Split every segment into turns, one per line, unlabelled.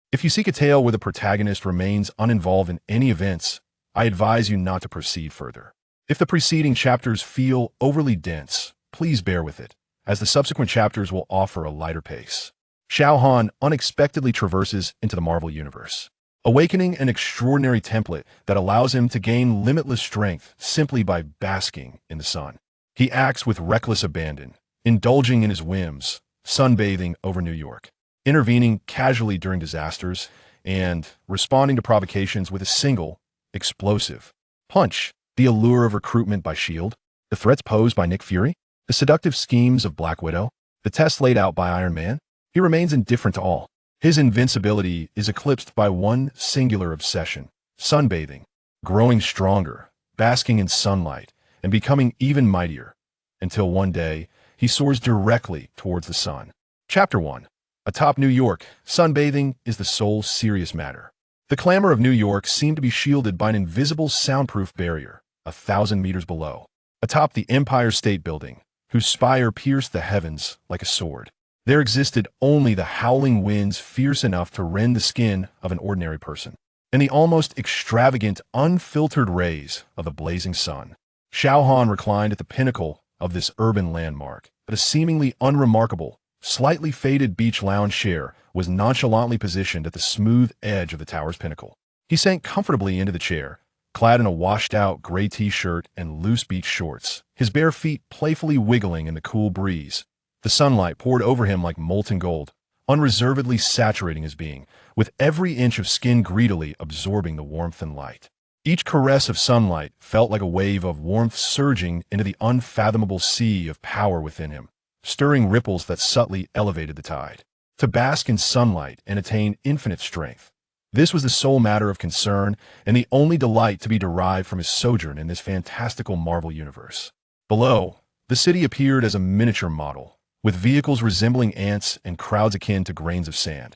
If you seek a tale where the protagonist remains uninvolved in any events, I advise you not to proceed further. If the preceding chapters feel overly dense, please bear with it, as the subsequent chapters will offer a lighter pace. Xiao Han unexpectedly traverses into the Marvel Universe, awakening an extraordinary template that allows him to gain limitless strength simply by basking in the sun. He acts with reckless abandon, indulging in his whims, sunbathing over New York, intervening casually during disasters, and responding to provocations with a single, explosive punch. The allure of recruitment by S.H.I.E.L.D, the threats posed by Nick Fury, the seductive schemes of Black Widow, the tests laid out by Iron Man, he remains indifferent to all. His invincibility is eclipsed by one singular obsession: sunbathing, growing stronger, basking in sunlight, and becoming even mightier, until one day he soars directly towards the sun. Chapter 1. Atop New York, sunbathing is the sole serious matter. The clamor of New York seemed to be shielded by an invisible soundproof barrier, 1,000 meters below, atop the Empire State Building, whose spire pierced the heavens like a sword. There existed only the howling winds fierce enough to rend the skin of an ordinary person, and the almost extravagant, unfiltered rays of the blazing sun. Xiao Han reclined at the pinnacle of this urban landmark, but a seemingly unremarkable, slightly faded beach lounge chair was nonchalantly positioned at the smooth edge of the tower's pinnacle. He sank comfortably into the chair, clad in a washed-out gray t-shirt and loose beach shorts, his bare feet playfully wiggling in the cool breeze. The sunlight poured over him like molten gold, unreservedly saturating his being, with every inch of skin greedily absorbing the warmth and light. Each caress of sunlight felt like a wave of warmth surging into the unfathomable sea of power within him, stirring ripples that subtly elevated the tide. To bask in sunlight and attain infinite strength, this was the sole matter of concern and the only delight to be derived from his sojourn in this fantastical Marvel universe. Below, the city appeared as a miniature model, with vehicles resembling ants and crowds akin to grains of sand.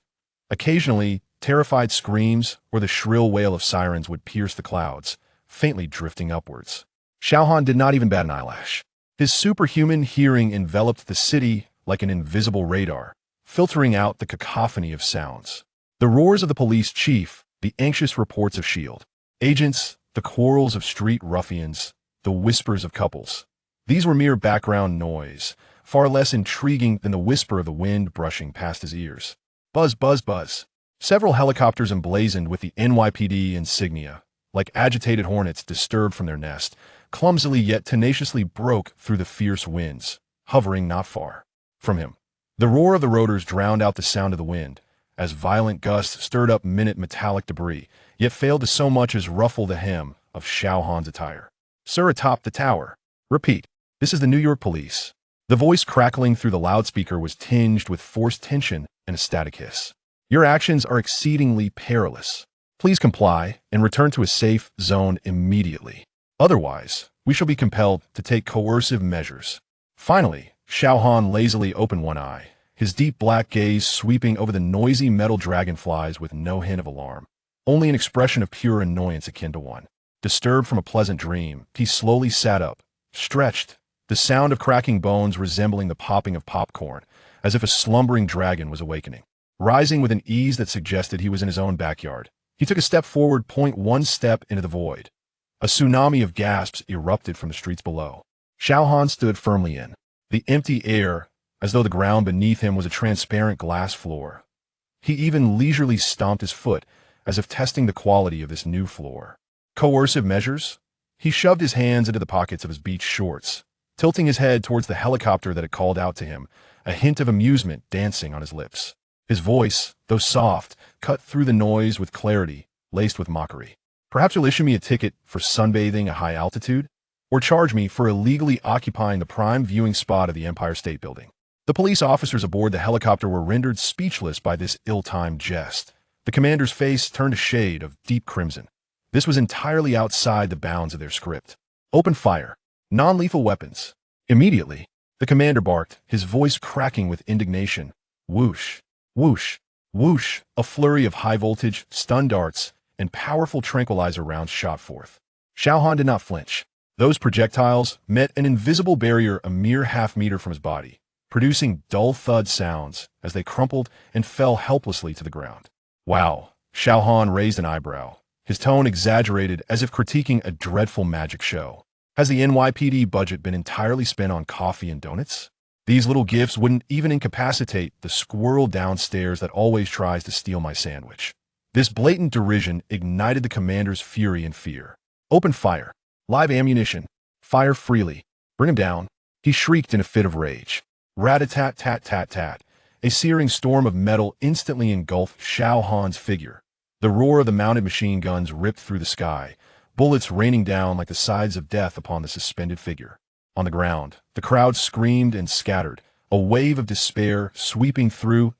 Occasionally, terrified screams or the shrill wail of sirens would pierce the clouds, faintly drifting upwards. Xiao Han did not even bat an eyelash. His superhuman hearing enveloped the city like an invisible radar, filtering out the cacophony of sounds. The roars of the police chief, the anxious reports of S.H.I.E.L.D. agents, the quarrels of street ruffians, the whispers of couples. These were mere background noise, far less intriguing than the whisper of the wind brushing past his ears. Buzz, buzz, buzz. Several helicopters emblazoned with the NYPD insignia, like agitated hornets disturbed from their nest, clumsily yet tenaciously broke through the fierce winds, hovering not far from him. The roar of the rotors drowned out the sound of the wind, as violent gusts stirred up minute metallic debris, yet failed to so much as ruffle the hem of Xiao Han's attire. "Sir, atop the tower. Repeat. This is the New York police." The voice crackling through the loudspeaker was tinged with forced tension and a static hiss. "Your actions are exceedingly perilous. Please comply and return to a safe zone immediately. Otherwise, we shall be compelled to take coercive measures." Finally, Xiao Han lazily opened one eye, his deep black gaze sweeping over the noisy metal dragonflies with no hint of alarm, only an expression of pure annoyance akin to one disturbed from a pleasant dream. He slowly sat up, stretched, the sound of cracking bones resembling the popping of popcorn, as if a slumbering dragon was awakening. Rising with an ease that suggested he was in his own backyard, he took a step forward, one step into the void. A tsunami of gasps erupted from the streets below. Xiao Han stood firmly in the empty air, as though the ground beneath him was a transparent glass floor. He even leisurely stomped his foot, as if testing the quality of this new floor. Coercive measures? He shoved his hands into the pockets of his beach shorts, tilting his head towards the helicopter that had called out to him, a hint of amusement dancing on his lips. His voice, though soft, cut through the noise with clarity, laced with mockery. "Perhaps you'll issue me a ticket for sunbathing at high altitude, or charge me for illegally occupying the prime viewing spot of the Empire State Building." The police officers aboard the helicopter were rendered speechless by this ill-timed jest. The commander's face turned a shade of deep crimson. This was entirely outside the bounds of their script. "Open fire. Non-lethal weapons." Immediately, the commander barked, his voice cracking with indignation. Whoosh, whoosh, whoosh, a flurry of high-voltage, stun darts, and powerful tranquilizer rounds shot forth. Xiao Han did not flinch. Those projectiles met an invisible barrier a mere half-meter from his body, producing dull thud sounds as they crumpled and fell helplessly to the ground. Wow. Xiao Han raised an eyebrow, his tone exaggerated as if critiquing a dreadful magic show. Has the NYPD budget been entirely spent on coffee and donuts? These little gifts wouldn't even incapacitate the squirrel downstairs that always tries to steal my sandwich. This blatant derision ignited the commander's fury and fear. Open fire. Live ammunition. Fire freely. Bring him down. He shrieked in a fit of rage. Rat-a-tat-tat-tat-tat. A searing storm of metal instantly engulfed Xiao Han's figure. The roar of the mounted machine guns ripped through the sky, bullets raining down like the sides of death upon the suspended figure. On the ground, the crowd screamed and scattered, a wave of despair sweeping through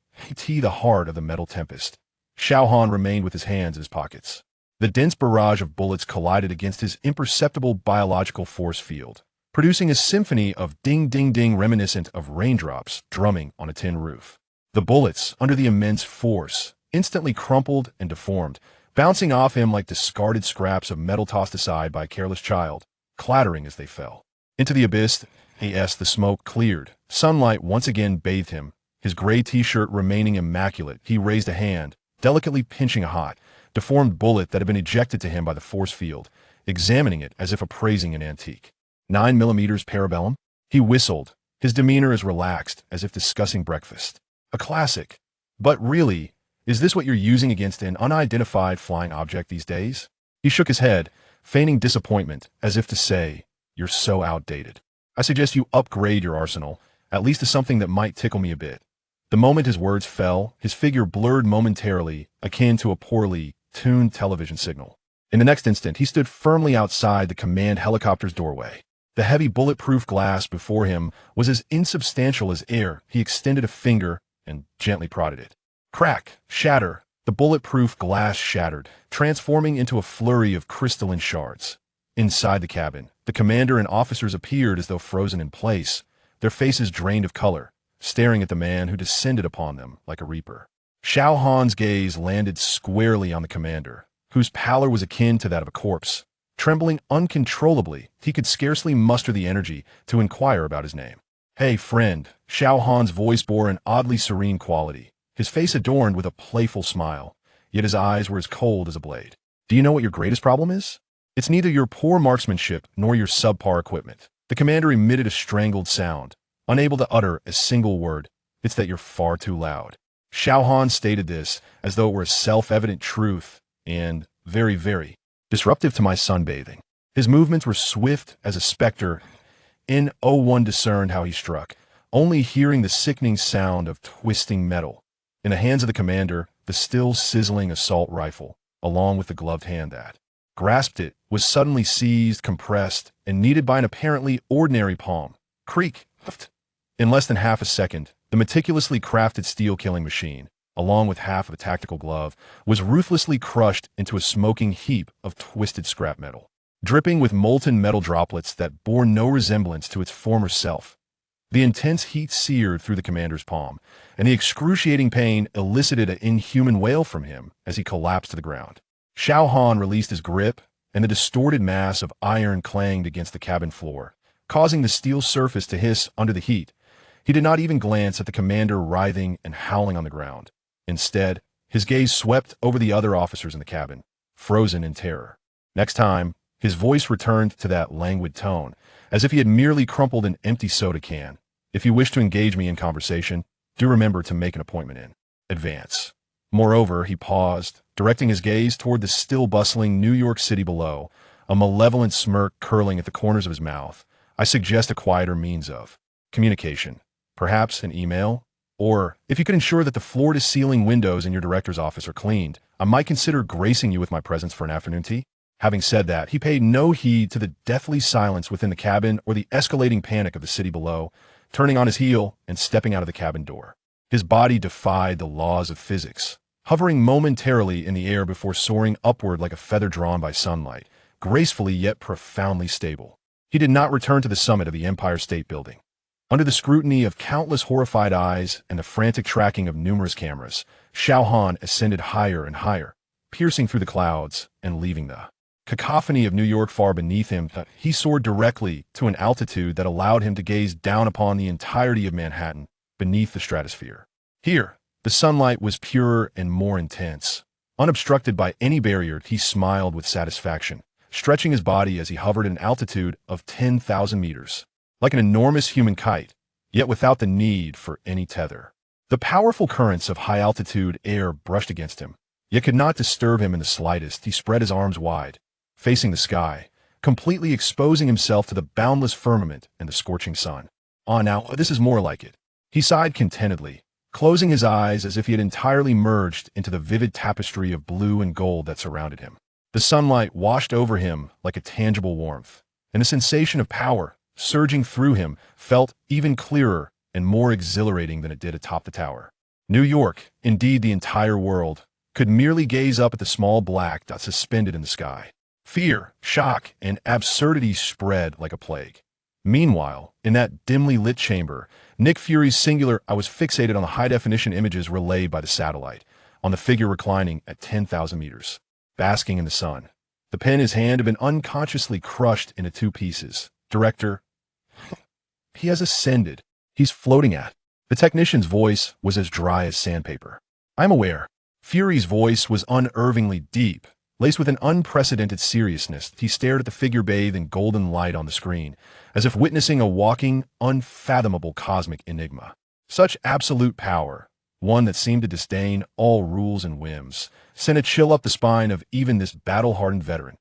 the heart of the metal tempest. Xiao Han remained with his hands in his pockets. The dense barrage of bullets collided against his imperceptible biological force field, producing a symphony of ding-ding-ding reminiscent of raindrops drumming on a tin roof. The bullets, under the immense force, instantly crumpled and deformed, bouncing off him like discarded scraps of metal tossed aside by a careless child, clattering as they fell. Into the abyss, the smoke cleared. Sunlight once again bathed him. His gray t-shirt remaining immaculate, he raised a hand, delicately pinching a hot, deformed bullet that had been ejected to him by the force field, examining it as if appraising an antique. 9mm Parabellum? He whistled, his demeanor as relaxed as if discussing breakfast. A classic. But really, is this what you're using against an unidentified flying object these days? He shook his head, feigning disappointment, as if to say, "You're so outdated. I suggest you upgrade your arsenal, at least to something that might tickle me a bit." The moment his words fell, his figure blurred momentarily, akin to a poorly tuned television signal. In the next instant, he stood firmly outside the command helicopter's doorway. The heavy bulletproof glass before him was as insubstantial as air. He extended a finger and gently prodded it. Crack, shatter, the bulletproof glass shattered, transforming into a flurry of crystalline shards. Inside the cabin, the commander and officers appeared as though frozen in place, their faces drained of color, staring at the man who descended upon them like a reaper. Xiao Han's gaze landed squarely on the commander, whose pallor was akin to that of a corpse. Trembling uncontrollably, he could scarcely muster the energy to inquire about his name. "Hey, friend," Xiao Han's voice bore an oddly serene quality, his face adorned with a playful smile, yet his eyes were as cold as a blade. "Do you know what your greatest problem is? It's neither your poor marksmanship nor your subpar equipment." The commander emitted a strangled sound, unable to utter a single word. "It's that you're far too loud." Xiao Han stated this as though it were a self-evident truth and very, very disruptive to my sunbathing. His movements were swift as a specter. One discerned how he struck, only hearing the sickening sound of twisting metal. In the hands of the commander, the still sizzling assault rifle, along with the gloved hand that grasped it, was suddenly seized, compressed, and kneaded by an apparently ordinary palm. Creak! In less than half a second, the meticulously crafted steel-killing machine, along with half of a tactical glove, was ruthlessly crushed into a smoking heap of twisted scrap metal, dripping with molten metal droplets that bore no resemblance to its former self. The intense heat seared through the commander's palm, and the excruciating pain elicited an inhuman wail from him as he collapsed to the ground. Xiao Han released his grip, and the distorted mass of iron clanged against the cabin floor, causing the steel surface to hiss under the heat. He did not even glance at the commander writhing and howling on the ground. Instead, his gaze swept over the other officers in the cabin, frozen in terror. Next time, his voice returned to that languid tone, as if he had merely crumpled an empty soda can. "If you wish to engage me in conversation, do remember to make an appointment in advance." Moreover, he paused, directing his gaze toward the still bustling New York City below, a malevolent smirk curling at the corners of his mouth. "I suggest a quieter means of communication. Perhaps an email? Or, if you could ensure that the floor-to-ceiling windows in your director's office are cleaned, I might consider gracing you with my presence for an afternoon tea." Having said that, he paid no heed to the deathly silence within the cabin or the escalating panic of the city below, turning on his heel and stepping out of the cabin door. His body defied the laws of physics, hovering momentarily in the air before soaring upward like a feather drawn by sunlight, gracefully yet profoundly stable. He did not return to the summit of the Empire State Building. Under the scrutiny of countless horrified eyes and the frantic tracking of numerous cameras, Xiao Han ascended higher and higher, piercing through the clouds and leaving the cacophony of New York far beneath him. He soared directly to an altitude that allowed him to gaze down upon the entirety of Manhattan beneath the stratosphere. Here, The sunlight was purer and more intense. Unobstructed by any barrier, he smiled with satisfaction, stretching his body as he hovered at an altitude of 10,000 meters, like an enormous human kite, yet without the need for any tether. The powerful currents of high-altitude air brushed against him, yet could not disturb him in the slightest. He spread his arms wide, facing the sky, completely exposing himself to the boundless firmament and the scorching sun. "Ah, now, this is more like it." He sighed contentedly, closing his eyes as if he had entirely merged into the vivid tapestry of blue and gold that surrounded him. The sunlight washed over him like a tangible warmth, and the sensation of power surging through him felt even clearer and more exhilarating than it did atop the tower. New York, indeed the entire world, could merely gaze up at the small black dot suspended in the sky. Fear, shock, and absurdity spread like a plague. Meanwhile, in that dimly lit chamber, Nick Fury's singular I was fixated on the high-definition images relayed by the satellite, on the figure reclining at 10,000 meters, basking in the sun. The pen in his hand had been unconsciously crushed into two pieces. Director, he has ascended. He's floating at. The technician's voice was as dry as sandpaper. "I'm aware." Fury's voice was unervingly deep, laced with an unprecedented seriousness. He stared at the figure bathed in golden light on the screen, as if witnessing a walking, unfathomable cosmic enigma. Such absolute power, one that seemed to disdain all rules and whims, sent a chill up the spine of even this battle-hardened veteran.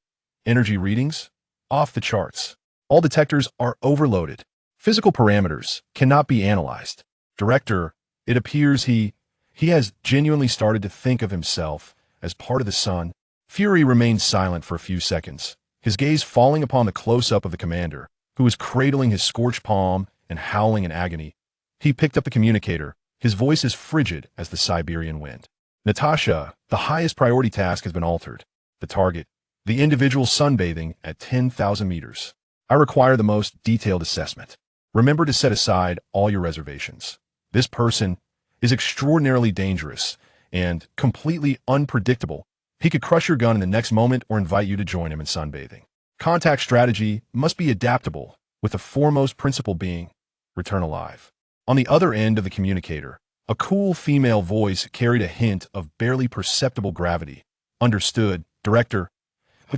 Energy readings? Off the charts. All detectors are overloaded. Physical parameters cannot be analyzed. Director, it appears he has genuinely started to think of himself as part of the sun. Fury remained silent for a few seconds, his gaze falling upon the close-up of the commander, who was cradling his scorched palm and howling in agony. He picked up the communicator, his voice as frigid as the Siberian wind. "Natasha, the highest priority task has been altered. The target, the individual sunbathing at 10,000 meters. I require the most detailed assessment. Remember to set aside all your reservations. This person is extraordinarily dangerous and completely unpredictable. He could crush your gun in the next moment or invite you to join him in sunbathing. Contact strategy must be adaptable, with the foremost principle being return alive." On the other end of the communicator, a cool female voice carried a hint of barely perceptible gravity. "Understood, Director."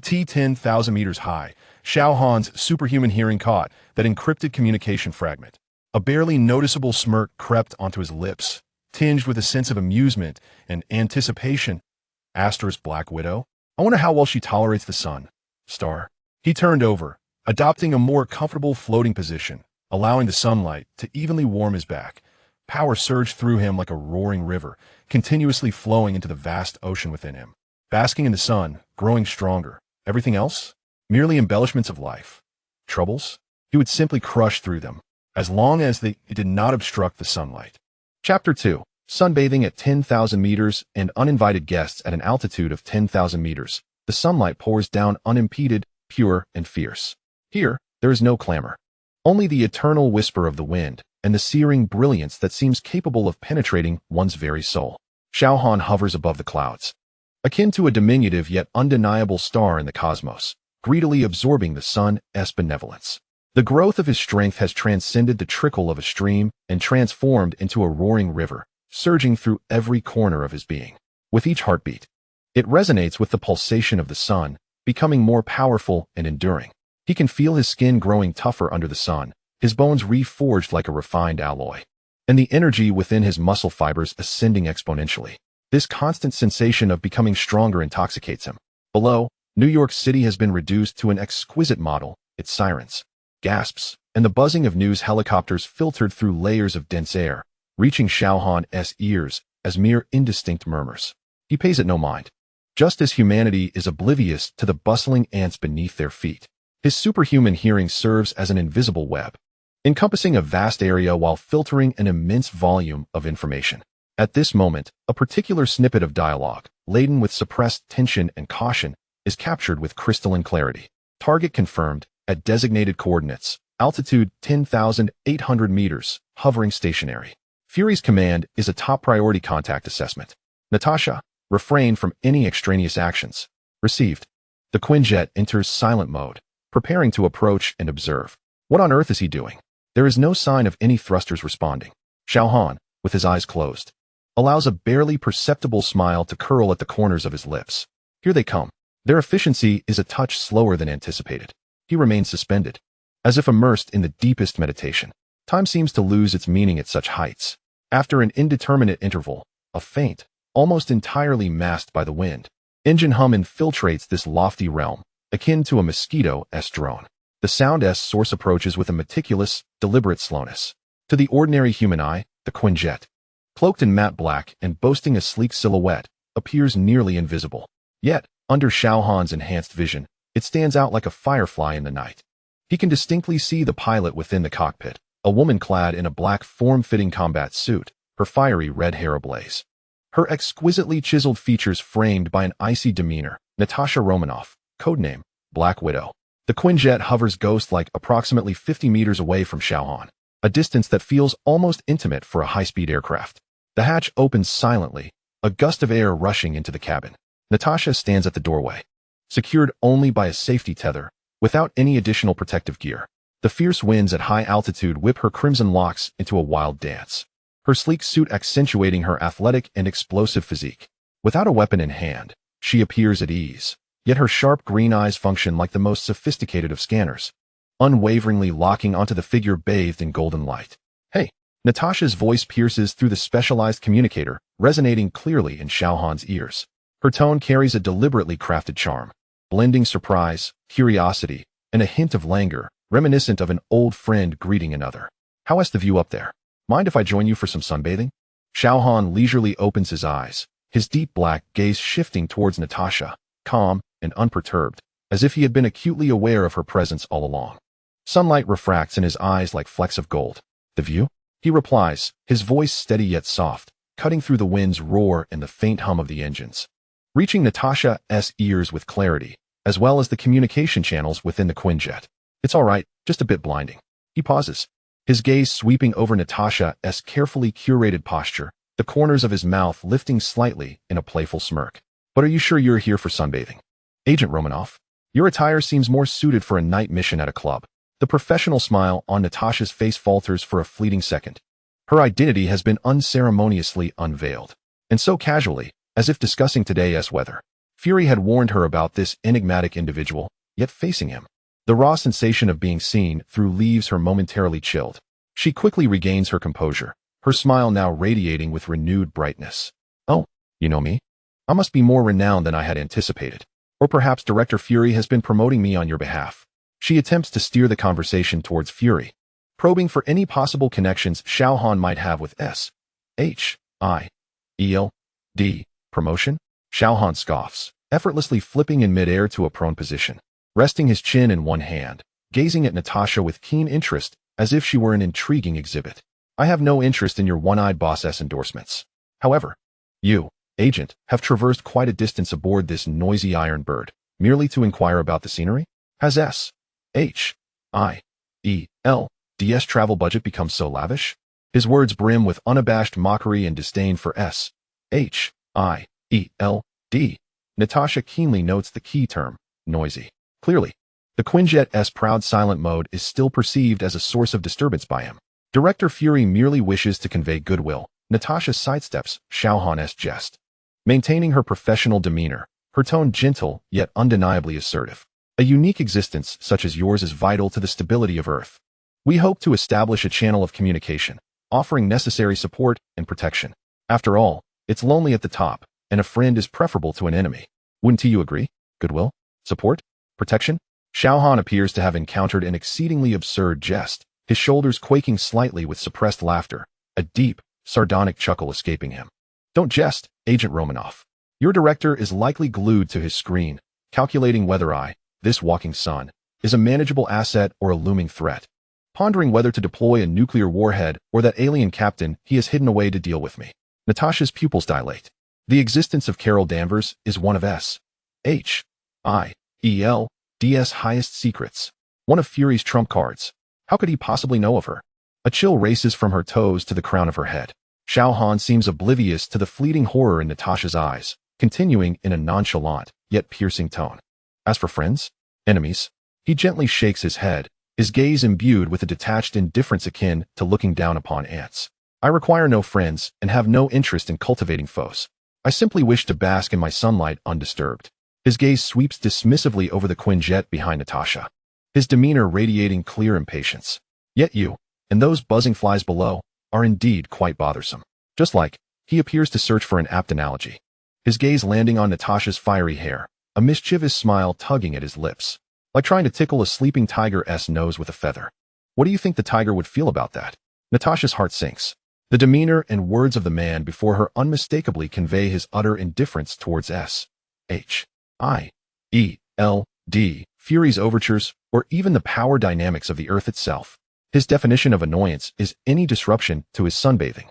T 10,000 meters high, Xiao Han's superhuman hearing caught that encrypted communication fragment. A barely noticeable smirk crept onto his lips, tinged with a sense of amusement and anticipation. Asterisk Black Widow? I wonder how well she tolerates the sun. Star. He turned over, adopting a more comfortable floating position, allowing the sunlight to evenly warm his back. Power surged through him like a roaring river, continuously flowing into the vast ocean within him. Basking in the sun, growing stronger. Everything else? Merely embellishments of life. Troubles? He would simply crush through them, as long as it did not obstruct the sunlight. Chapter 2. Sunbathing at 10,000 meters and uninvited guests at an altitude of 10,000 meters. The sunlight pours down unimpeded, pure, and fierce. Here, there is no clamor. Only the eternal whisper of the wind and the searing brilliance that seems capable of penetrating one's very soul. Xiao Han hovers above the clouds, akin to a diminutive yet undeniable star in the cosmos, greedily absorbing the sun's benevolence. The growth of his strength has transcended the trickle of a stream and transformed into a roaring river, surging through every corner of his being. With each heartbeat, it resonates with the pulsation of the sun, becoming more powerful and enduring. He can feel his skin growing tougher under the sun, his bones reforged like a refined alloy, and the energy within his muscle fibers ascending exponentially. This constant sensation of becoming stronger intoxicates him. Below, New York City has been reduced to an exquisite model, its sirens, gasps, and the buzzing of news helicopters filtered through layers of dense air, reaching Xiao Han's ears as mere indistinct murmurs. He pays it no mind, just as humanity is oblivious to the bustling ants beneath their feet. His superhuman hearing serves as an invisible web, encompassing a vast area while filtering an immense volume of information. At this moment, a particular snippet of dialogue, laden with suppressed tension and caution, is captured with crystalline clarity. Target confirmed, at designated coordinates, altitude 10,800 meters, hovering stationary. Fury's command is a top priority contact assessment. Natasha, refrain from any extraneous actions. Received. The Quinjet enters silent mode, preparing to approach and observe. What on earth is he doing? There is no sign of any thrusters responding. Xiao Han, with his eyes closed, allows a barely perceptible smile to curl at the corners of his lips. Here they come. Their efficiency is a touch slower than anticipated. He remains suspended, as if immersed in the deepest meditation. Time seems to lose its meaning at such heights. After an indeterminate interval, a faint, almost entirely masked by the wind, engine hum infiltrates this lofty realm, akin to a mosquito-esque drone. The sound's source approaches with a meticulous, deliberate slowness. To the ordinary human eye, the Quinjet, cloaked in matte black and boasting a sleek silhouette, appears nearly invisible. Yet, under Xiao Han's enhanced vision, it stands out like a firefly in the night. He can distinctly see the pilot within the cockpit, a woman clad in a black form-fitting combat suit, her fiery red hair ablaze. Her exquisitely chiseled features framed by an icy demeanor, Natasha Romanoff, codename Black Widow. The Quinjet hovers ghost-like approximately 50 meters away from Xiao Han, a distance that feels almost intimate for a high-speed aircraft. The hatch opens silently, a gust of air rushing into the cabin. Natasha stands at the doorway, secured only by a safety tether, without any additional protective gear. The fierce winds at high altitude whip her crimson locks into a wild dance, her sleek suit accentuating her athletic and explosive physique. Without a weapon in hand, she appears at ease, yet her sharp green eyes function like the most sophisticated of scanners, unwaveringly locking onto the figure bathed in golden light. Hey! Natasha's voice pierces through the specialized communicator, resonating clearly in Xiao Han's ears. Her tone carries a deliberately crafted charm, blending surprise, curiosity, and a hint of languor, reminiscent of an old friend greeting another. How's the view up there? Mind if I join you for some sunbathing? Xiao Han leisurely opens his eyes, his deep black gaze shifting towards Natasha, calm and unperturbed, as if he had been acutely aware of her presence all along. Sunlight refracts in his eyes like flecks of gold. The view? He replies, his voice steady yet soft, cutting through the wind's roar and the faint hum of the engines, reaching Natasha's ears with clarity, as well as the communication channels within the Quinjet. It's all right, just a bit blinding. He pauses, his gaze sweeping over Natasha's carefully curated posture, the corners of his mouth lifting slightly in a playful smirk. But are you sure you're here for sunbathing? Agent Romanoff, your attire seems more suited for a night mission at a club. The professional smile on Natasha's face falters for a fleeting second. Her identity has been unceremoniously unveiled, and so casually, as if discussing today's weather. Fury had warned her about this enigmatic individual, yet facing him, the raw sensation of being seen through leaves her momentarily chilled. She quickly regains her composure, her smile now radiating with renewed brightness. Oh, you know me? I must be more renowned than I had anticipated. Or perhaps Director Fury has been promoting me on your behalf. She attempts to steer the conversation towards Fury, probing for any possible connections Xiao Han might have with S.H.I.E.L.D. Promotion? Xiao Han scoffs, effortlessly flipping in midair to a prone position, resting his chin in one hand, gazing at Natasha with keen interest, as if she were an intriguing exhibit. I have no interest in your one-eyed boss's endorsements. However, you, agent, have traversed quite a distance aboard this noisy iron bird, merely to inquire about the scenery? Has S.H.I.E.L.D's travel budget become so lavish? His words brim with unabashed mockery and disdain for S.H.I.E.L.D. Natasha keenly notes the key term, noisy. Clearly, the Quinjet's proud silent mode is still perceived as a source of disturbance by him. Director Fury merely wishes to convey goodwill. Natasha sidesteps Xiao Han's jest, maintaining her professional demeanor, her tone gentle yet undeniably assertive. A unique existence such as yours is vital to the stability of Earth. We hope to establish a channel of communication, offering necessary support and protection. After all, it's lonely at the top, and a friend is preferable to an enemy. Wouldn't you agree? Goodwill? Support? Protection? Xiao Han appears to have encountered an exceedingly absurd jest, his shoulders quaking slightly with suppressed laughter, a deep, sardonic chuckle escaping him. Don't jest, Agent Romanoff. Your director is likely glued to his screen, calculating whether this walking sun, is a manageable asset or a looming threat, pondering whether to deploy a nuclear warhead or that alien captain he has hidden away to deal with me. Natasha's pupils dilate. The existence of Carol Danvers is one of S.H.I.E.L.D's highest secrets, one of Fury's trump cards. How could he possibly know of her? A chill races from her toes to the crown of her head. Xiao Han seems oblivious to the fleeting horror in Natasha's eyes, continuing in a nonchalant, yet piercing tone. As for friends, enemies, he gently shakes his head, his gaze imbued with a detached indifference akin to looking down upon ants. I require no friends and have no interest in cultivating foes. I simply wish to bask in my sunlight undisturbed. His gaze sweeps dismissively over the Quinjet behind Natasha, his demeanor radiating clear impatience. Yet you, and those buzzing flies below, are indeed quite bothersome. Just like, he appears to search for an apt analogy, his gaze landing on Natasha's fiery hair, a mischievous smile tugging at his lips, like trying to tickle a sleeping tiger's nose with a feather. What do you think the tiger would feel about that? Natasha's heart sinks. The demeanor and words of the man before her unmistakably convey his utter indifference towards S.H.I.E.L.D, Fury's overtures, or even the power dynamics of the Earth itself. His definition of annoyance is any disruption to his sunbathing.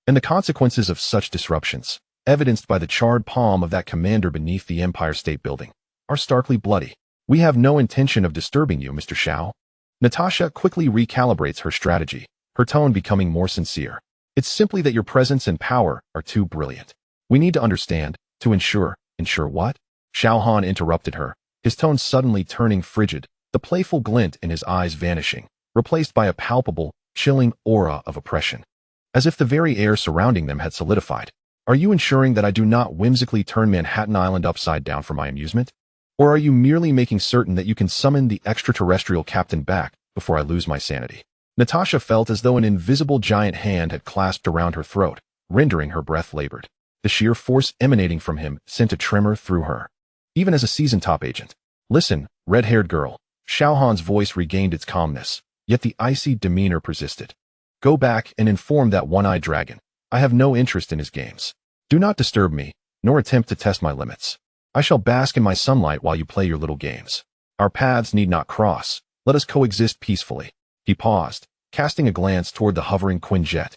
And the consequences of such disruptions, evidenced by the charred palm of that commander beneath the Empire State Building, are starkly bloody. We have no intention of disturbing you, Mr. Xiao. Natasha quickly recalibrates her strategy, her tone becoming more sincere. It's simply that your presence and power are too brilliant. We need to understand, to ensure what? Xiao Han interrupted her, his tone suddenly turning frigid, the playful glint in his eyes vanishing, replaced by a palpable, chilling aura of oppression, as if the very air surrounding them had solidified. Are you ensuring that I do not whimsically turn Manhattan Island upside down for my amusement? Or are you merely making certain that you can summon the extraterrestrial captain back before I lose my sanity? Natasha felt as though an invisible giant hand had clasped around her throat, rendering her breath labored. The sheer force emanating from him sent a tremor through her. Even as a seasoned top agent. Listen, red-haired girl. Xiao Han's voice regained its calmness, yet the icy demeanor persisted. Go back and inform that one-eyed dragon. I have no interest in his games. Do not disturb me, nor attempt to test my limits. I shall bask in my sunlight while you play your little games. Our paths need not cross. Let us coexist peacefully. He paused, casting a glance toward the hovering Quinjet,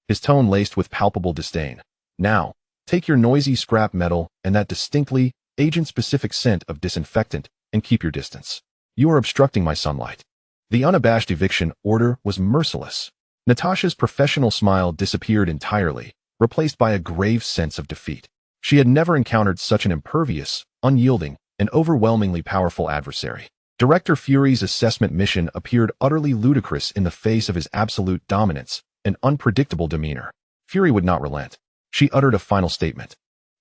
his tone laced with palpable disdain. Now, take your noisy scrap metal and that distinctly agent-specific scent of disinfectant and keep your distance. You are obstructing my sunlight. The unabashed eviction order was merciless. Natasha's professional smile disappeared entirely, replaced by a grave sense of defeat. She had never encountered such an impervious, unyielding, and overwhelmingly powerful adversary. Director Fury's assessment mission appeared utterly ludicrous in the face of his absolute dominance and unpredictable demeanor. Fury would not relent. She uttered a final statement,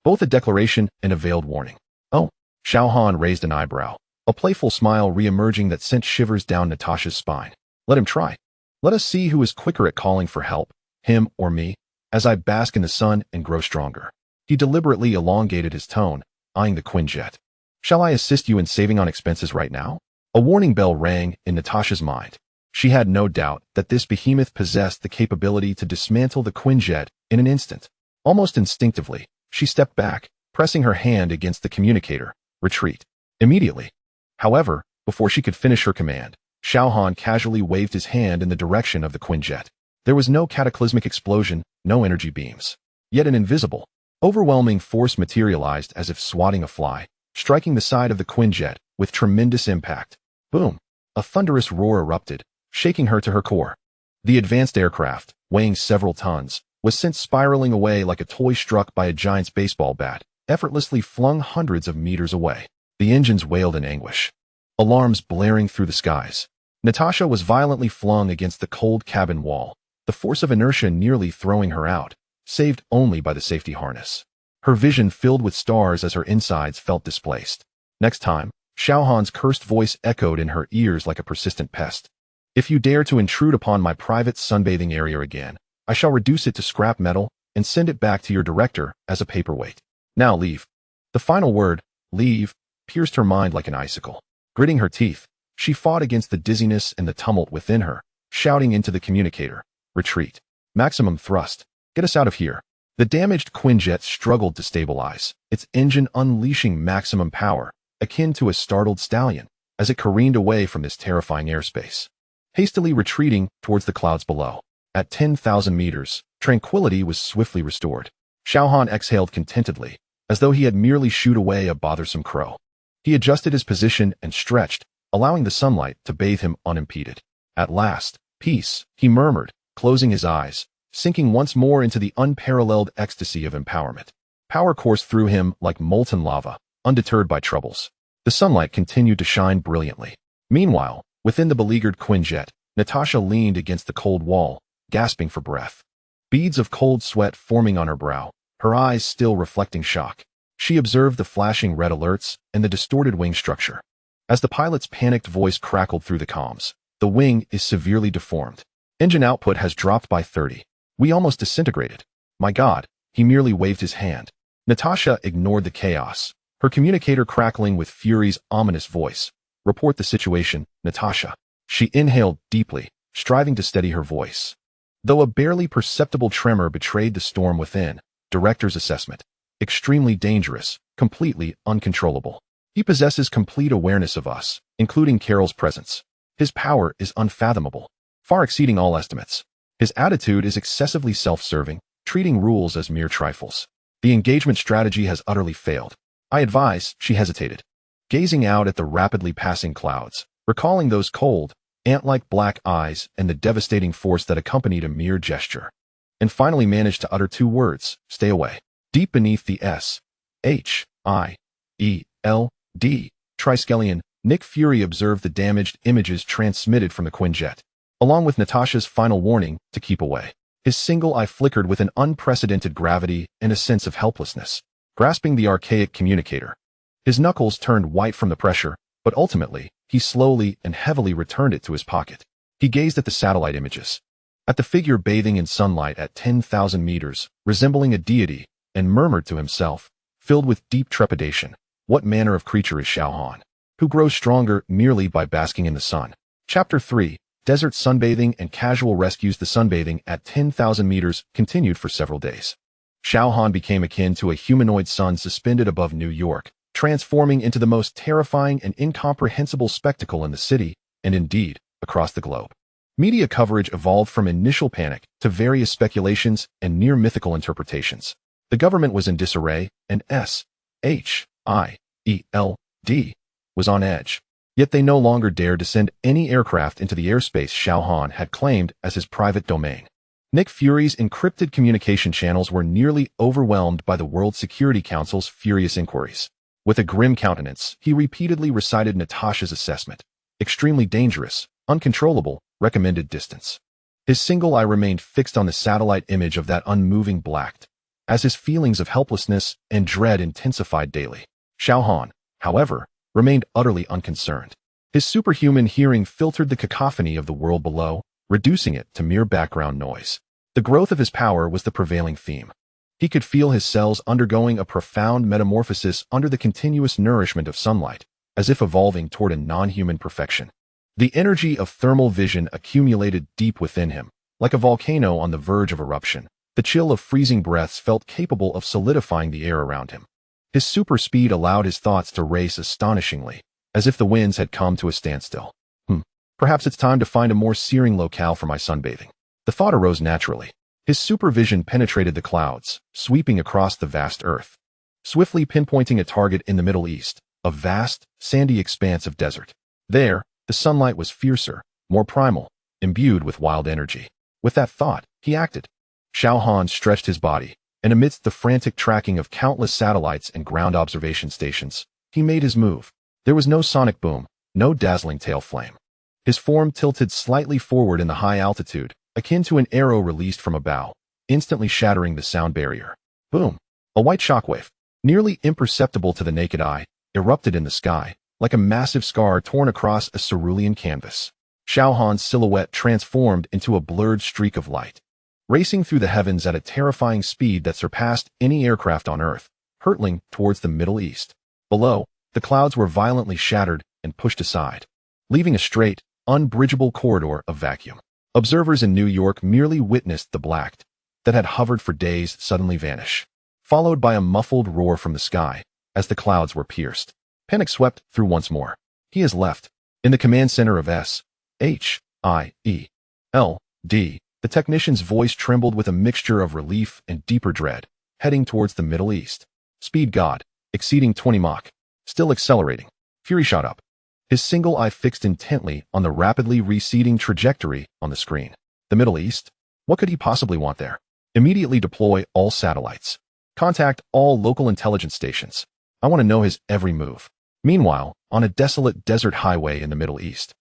both a declaration and a veiled warning. Oh, Xiao Han raised an eyebrow, a playful smile re-emerging that sent shivers down Natasha's spine. Let him try. Let us see who is quicker at calling for help, him or me, as I bask in the sun and grow stronger. He deliberately elongated his tone, eyeing the Quinjet. Shall I assist you in saving on expenses right now? A warning bell rang in Natasha's mind. She had no doubt that this behemoth possessed the capability to dismantle the Quinjet in an instant. Almost instinctively, she stepped back, pressing her hand against the communicator. Retreat. Immediately. However, before she could finish her command, Xiao Han casually waved his hand in the direction of the Quinjet. There was no cataclysmic explosion, no energy beams. Yet an invisible, overwhelming force materialized as if swatting a fly, striking the side of the Quinjet with tremendous impact. Boom! A thunderous roar erupted, shaking her to her core. The advanced aircraft, weighing several tons, was sent spiraling away like a toy struck by a giant's baseball bat, effortlessly flung hundreds of meters away. The engines wailed in anguish, alarms blaring through the skies. Natasha was violently flung against the cold cabin wall, the force of inertia nearly throwing her out, saved only by the safety harness. Her vision filled with stars as her insides felt displaced. Next time, Xiao Han's cursed voice echoed in her ears like a persistent pest. If you dare to intrude upon my private sunbathing area again, I shall reduce it to scrap metal and send it back to your director as a paperweight. Now leave. The final word, leave, pierced her mind like an icicle. Gritting her teeth, she fought against the dizziness and the tumult within her, shouting into the communicator, retreat. Maximum thrust. Get us out of here. The damaged Quinjet struggled to stabilize, its engine unleashing maximum power, akin to a startled stallion, as it careened away from this terrifying airspace, hastily retreating towards the clouds below. At 10,000 meters, tranquility was swiftly restored. Xiao Han exhaled contentedly, as though he had merely shooed away a bothersome crow. He adjusted his position and stretched, allowing the sunlight to bathe him unimpeded. At last, peace, he murmured, closing his eyes, sinking once more into the unparalleled ecstasy of empowerment. Power coursed through him like molten lava, undeterred by troubles. The sunlight continued to shine brilliantly. Meanwhile, within the beleaguered Quinjet, Natasha leaned against the cold wall, gasping for breath. beads of cold sweat forming on her brow, her eyes still reflecting shock. She observed the flashing red alerts and the distorted wing structure. As the pilot's panicked voice crackled through the comms, the wing is severely deformed. Engine output has dropped by 30. We almost disintegrated. My God, he merely waved his hand. Natasha ignored the chaos, her communicator crackling with Fury's ominous voice. Report the situation, Natasha. She inhaled deeply, striving to steady her voice. Though a barely perceptible tremor betrayed the storm within, Director's assessment. Extremely dangerous, completely uncontrollable. He possesses complete awareness of us, including Carol's presence. His power is unfathomable, far exceeding all estimates. His attitude is excessively self-serving, treating rules as mere trifles. The engagement strategy has utterly failed. I advise, she hesitated, gazing out at the rapidly passing clouds, recalling those cold, ant-like black eyes and the devastating force that accompanied a mere gesture. And finally managed to utter two words, stay away. Deep beneath the S.H.I.E.L.D. triskelion, Nick Fury observed the damaged images transmitted from the Quinjet, along with Natasha's final warning to keep away. His single eye flickered with an unprecedented gravity and a sense of helplessness, grasping the archaic communicator. His knuckles turned white from the pressure, but ultimately, he slowly and heavily returned it to his pocket. He gazed at the satellite images, at the figure bathing in sunlight at 10,000 meters, resembling a deity, and murmured to himself, filled with deep trepidation, what manner of creature is Xiao Han, who grows stronger merely by basking in the sun? Chapter 3, Desert Sunbathing and Casual Rescues. The sunbathing at 10,000 meters continued for several days. Xiao Han became akin to a humanoid sun suspended above New York, transforming into the most terrifying and incomprehensible spectacle in the city, and indeed, across the globe. Media coverage evolved from initial panic to various speculations and near-mythical interpretations. The government was in disarray, and S.H.I.E.L.D. was on edge. Yet they no longer dared to send any aircraft into the airspace Xiao Han had claimed as his private domain. Nick Fury's encrypted communication channels were nearly overwhelmed by the World Security Council's furious inquiries. With a grim countenance, he repeatedly recited Natasha's assessment. Extremely dangerous, uncontrollable, recommended distance. His single eye remained fixed on the satellite image of that unmoving black, as his feelings of helplessness and dread intensified daily. Xiao Han, however, remained utterly unconcerned. His superhuman hearing filtered the cacophony of the world below, reducing it to mere background noise. The growth of his power was the prevailing theme. He could feel his cells undergoing a profound metamorphosis under the continuous nourishment of sunlight, as if evolving toward a non-human perfection. The energy of thermal vision accumulated deep within him, like a volcano on the verge of eruption. The chill of freezing breaths felt capable of solidifying the air around him. His super speed allowed his thoughts to race astonishingly, as if the winds had come to a standstill. Perhaps it's time to find a more searing locale for my sunbathing. The thought arose naturally. His supervision penetrated the clouds, sweeping across the vast earth, swiftly pinpointing a target in the Middle East, a vast, sandy expanse of desert. There, the sunlight was fiercer, more primal, imbued with wild energy. With that thought, he acted. Xiao Han stretched his body, and amidst the frantic tracking of countless satellites and ground observation stations, he made his move. There was no sonic boom, no dazzling tail flame. His form tilted slightly forward in the high altitude, akin to an arrow released from a bow, instantly shattering the sound barrier. Boom! A white shockwave, nearly imperceptible to the naked eye, erupted in the sky, like a massive scar torn across a cerulean canvas. Xiao Han's silhouette transformed into a blurred streak of light, racing through the heavens at a terrifying speed that surpassed any aircraft on Earth, hurtling towards the Middle East. Below, the clouds were violently shattered and pushed aside, leaving a straight, unbridgeable corridor of vacuum. Observers in New York merely witnessed the black that had hovered for days suddenly vanish, followed by a muffled roar from the sky as the clouds were pierced. Panic swept through once more. He has left. In the command center of S.H.I.E.L.D., the technician's voice trembled with a mixture of relief and deeper dread, heading towards the Middle East. Speed God, exceeding 20 Mach. Still accelerating. Fury shot up, his single eye fixed intently on the rapidly receding trajectory on the screen. The Middle East? What could he possibly want there? Immediately deploy all satellites. Contact all local intelligence stations. I want to know his every move. Meanwhile, on a desolate desert highway in the Middle East,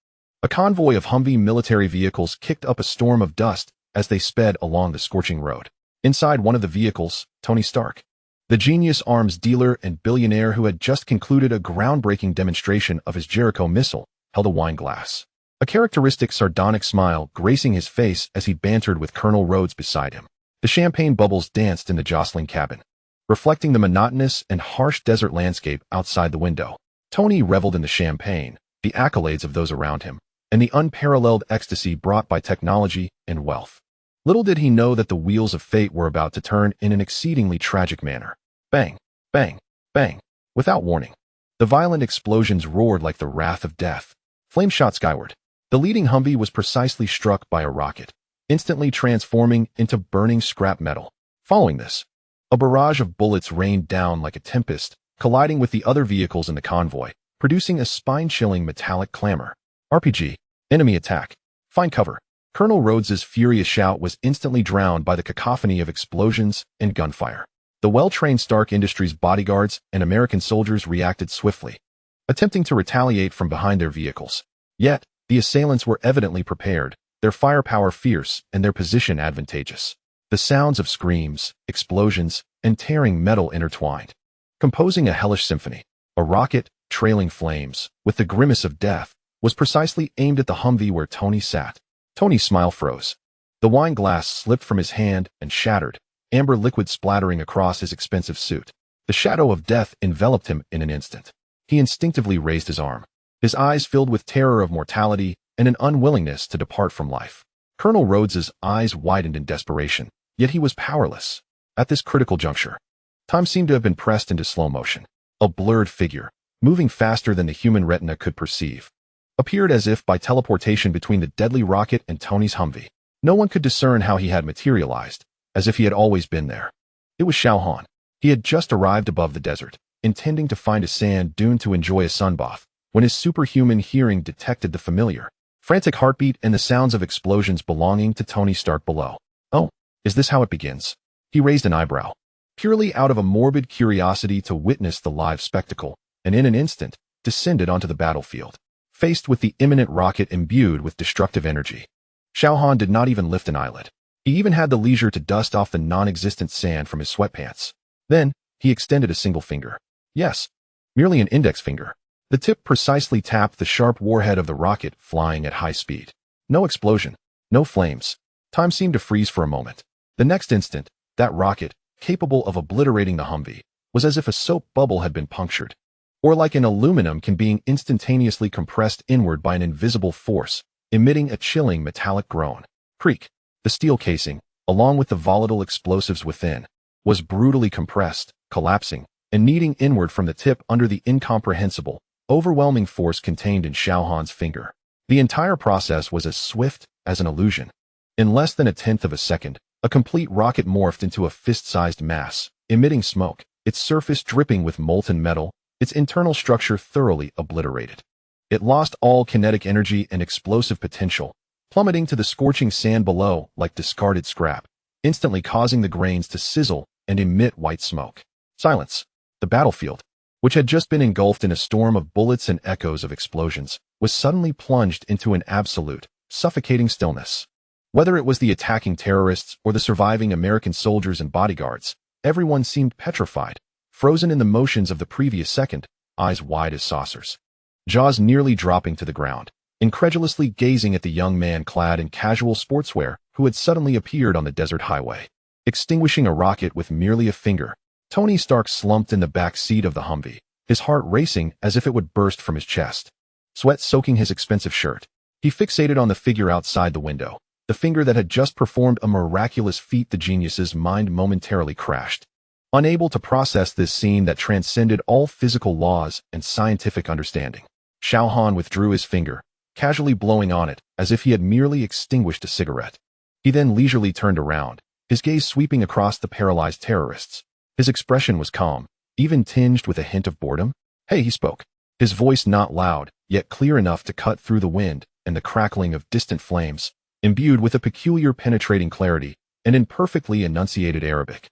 a convoy of Humvee military vehicles kicked up a storm of dust as they sped along the scorching road. Inside one of the vehicles, Tony Stark, the genius arms dealer and billionaire who had just concluded a groundbreaking demonstration of his Jericho missile, held a wine glass. A characteristic sardonic smile gracing his face as he bantered with Colonel Rhodes beside him. The champagne bubbles danced in the jostling cabin, reflecting the monotonous and harsh desert landscape outside the window. Tony reveled in the champagne, the accolades of those around him, and the unparalleled ecstasy brought by technology and wealth. Little did he know that the wheels of fate were about to turn in an exceedingly tragic manner. Bang, bang, bang. Without warning, the violent explosions roared like the wrath of death. Flames shot skyward. The leading Humvee was precisely struck by a rocket, instantly transforming into burning scrap metal. Following this, a barrage of bullets rained down like a tempest, colliding with the other vehicles in the convoy, producing a spine-chilling metallic clamor. RPG. Enemy attack. Find cover. Colonel Rhodes's furious shout was instantly drowned by the cacophony of explosions and gunfire. The well-trained Stark Industries bodyguards and American soldiers reacted swiftly, attempting to retaliate from behind their vehicles. Yet, the assailants were evidently prepared, their firepower fierce and their position advantageous. The sounds of screams, explosions, and tearing metal intertwined, composing a hellish symphony. A rocket, trailing flames, with the grimace of death, was precisely aimed at the Humvee where Tony sat. Tony's smile froze. The wine glass slipped from his hand and shattered, amber liquid splattering across his expensive suit. The shadow of death enveloped him in an instant. He instinctively raised his arm, his eyes filled with terror of mortality and an unwillingness to depart from life. Colonel Rhodes's eyes widened in desperation, yet he was powerless. At this critical juncture, time seemed to have been pressed into slow motion. A blurred figure, moving faster than the human retina could perceive, appeared as if by teleportation between the deadly rocket and Tony's Humvee. No one could discern how he had materialized, as if he had always been there. It was Xiao Han. He had just arrived above the desert, intending to find a sand dune to enjoy a sunbath, when his superhuman hearing detected the familiar, frantic heartbeat and the sounds of explosions belonging to Tony Stark below. Oh, is this how it begins? He raised an eyebrow, purely out of a morbid curiosity to witness the live spectacle, and in an instant, descended onto the battlefield, faced with the imminent rocket imbued with destructive energy. Xiao Han did not even lift an eyelid. He even had the leisure to dust off the non-existent sand from his sweatpants. Then, he extended a single finger. Yes, merely an index finger. The tip precisely tapped the sharp warhead of the rocket flying at high speed. No explosion, no flames. Time seemed to freeze for a moment. The next instant, that rocket, capable of obliterating the Humvee, was as if a soap bubble had been punctured, or like an aluminum can being instantaneously compressed inward by an invisible force, emitting a chilling metallic groan. Creak. The steel casing, along with the volatile explosives within, was brutally compressed, collapsing, and kneading inward from the tip under the incomprehensible, overwhelming force contained in Xiao Han's finger. The entire process was as swift as an illusion. In less than a tenth of a second, a complete rocket morphed into a fist-sized mass, emitting smoke, its surface dripping with molten metal, its internal structure thoroughly obliterated. It lost all kinetic energy and explosive potential, plummeting to the scorching sand below like discarded scrap, instantly causing the grains to sizzle and emit white smoke. Silence. The battlefield, which had just been engulfed in a storm of bullets and echoes of explosions, was suddenly plunged into an absolute, suffocating stillness. Whether it was the attacking terrorists or the surviving American soldiers and bodyguards, everyone seemed petrified, frozen in the motions of the previous second, eyes wide as saucers, jaws nearly dropping to the ground, incredulously gazing at the young man clad in casual sportswear who had suddenly appeared on the desert highway. Extinguishing a rocket with merely a finger, Tony Stark slumped in the back seat of the Humvee, his heart racing as if it would burst from his chest. Sweat soaking his expensive shirt, he fixated on the figure outside the window, the finger that had just performed a miraculous feat. The genius's mind momentarily crashed. Unable to process this scene that transcended all physical laws and scientific understanding, Xiao Han withdrew his finger, casually blowing on it as if he had merely extinguished a cigarette. He then leisurely turned around, his gaze sweeping across the paralyzed terrorists. His expression was calm, even tinged with a hint of boredom. Hey, he spoke, his voice not loud, yet clear enough to cut through the wind and the crackling of distant flames, imbued with a peculiar penetrating clarity and in perfectly enunciated Arabic.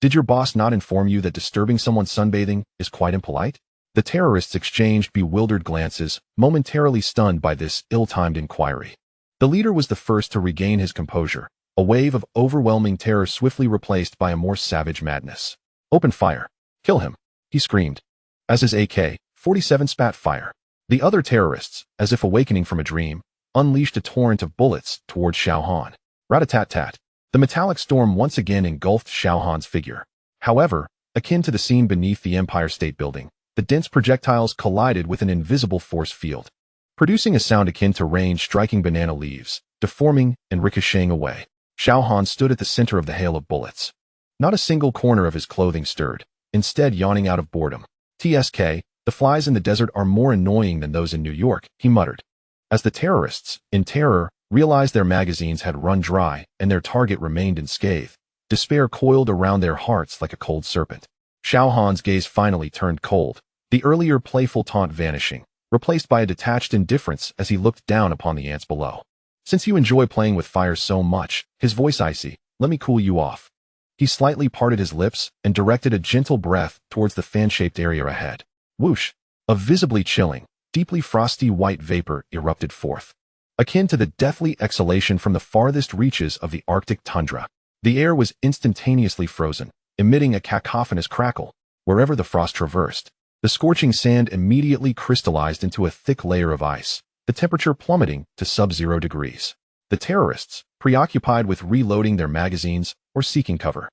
Did your boss not inform you that disturbing someone sunbathing is quite impolite? The terrorists exchanged bewildered glances, momentarily stunned by this ill-timed inquiry. The leader was the first to regain his composure, a wave of overwhelming terror swiftly replaced by a more savage madness. "Open fire! Kill him!" he screamed, as his AK-47 spat fire. The other terrorists, as if awakening from a dream, unleashed a torrent of bullets towards Xiao Han. Rat-a-tat-tat. The metallic storm once again engulfed Xiao Han's figure. However, akin to the scene beneath the Empire State Building, the dense projectiles collided with an invisible force field, producing a sound akin to rain striking banana leaves, deforming and ricocheting away. Xiao Han stood at the center of the hail of bullets. Not a single corner of his clothing stirred, instead yawning out of boredom. "TSK, the flies in the desert are more annoying than those in New York," he muttered. As the terrorists, in terror, realized their magazines had run dry and their target remained unscathed, despair coiled around their hearts like a cold serpent. Xiao Han's gaze finally turned cold, the earlier playful taunt vanishing, replaced by a detached indifference as he looked down upon the ants below. "Since you enjoy playing with fire so much," his voice icy, "let me cool you off." He slightly parted his lips and directed a gentle breath towards the fan-shaped area ahead. Whoosh! A visibly chilling, deeply frosty white vapor erupted forth, akin to the deathly exhalation from the farthest reaches of the Arctic tundra. The air was instantaneously frozen, emitting a cacophonous crackle. Wherever the frost traversed, the scorching sand immediately crystallized into a thick layer of ice, the temperature plummeting to sub-zero degrees. The terrorists, preoccupied with reloading their magazines or seeking cover,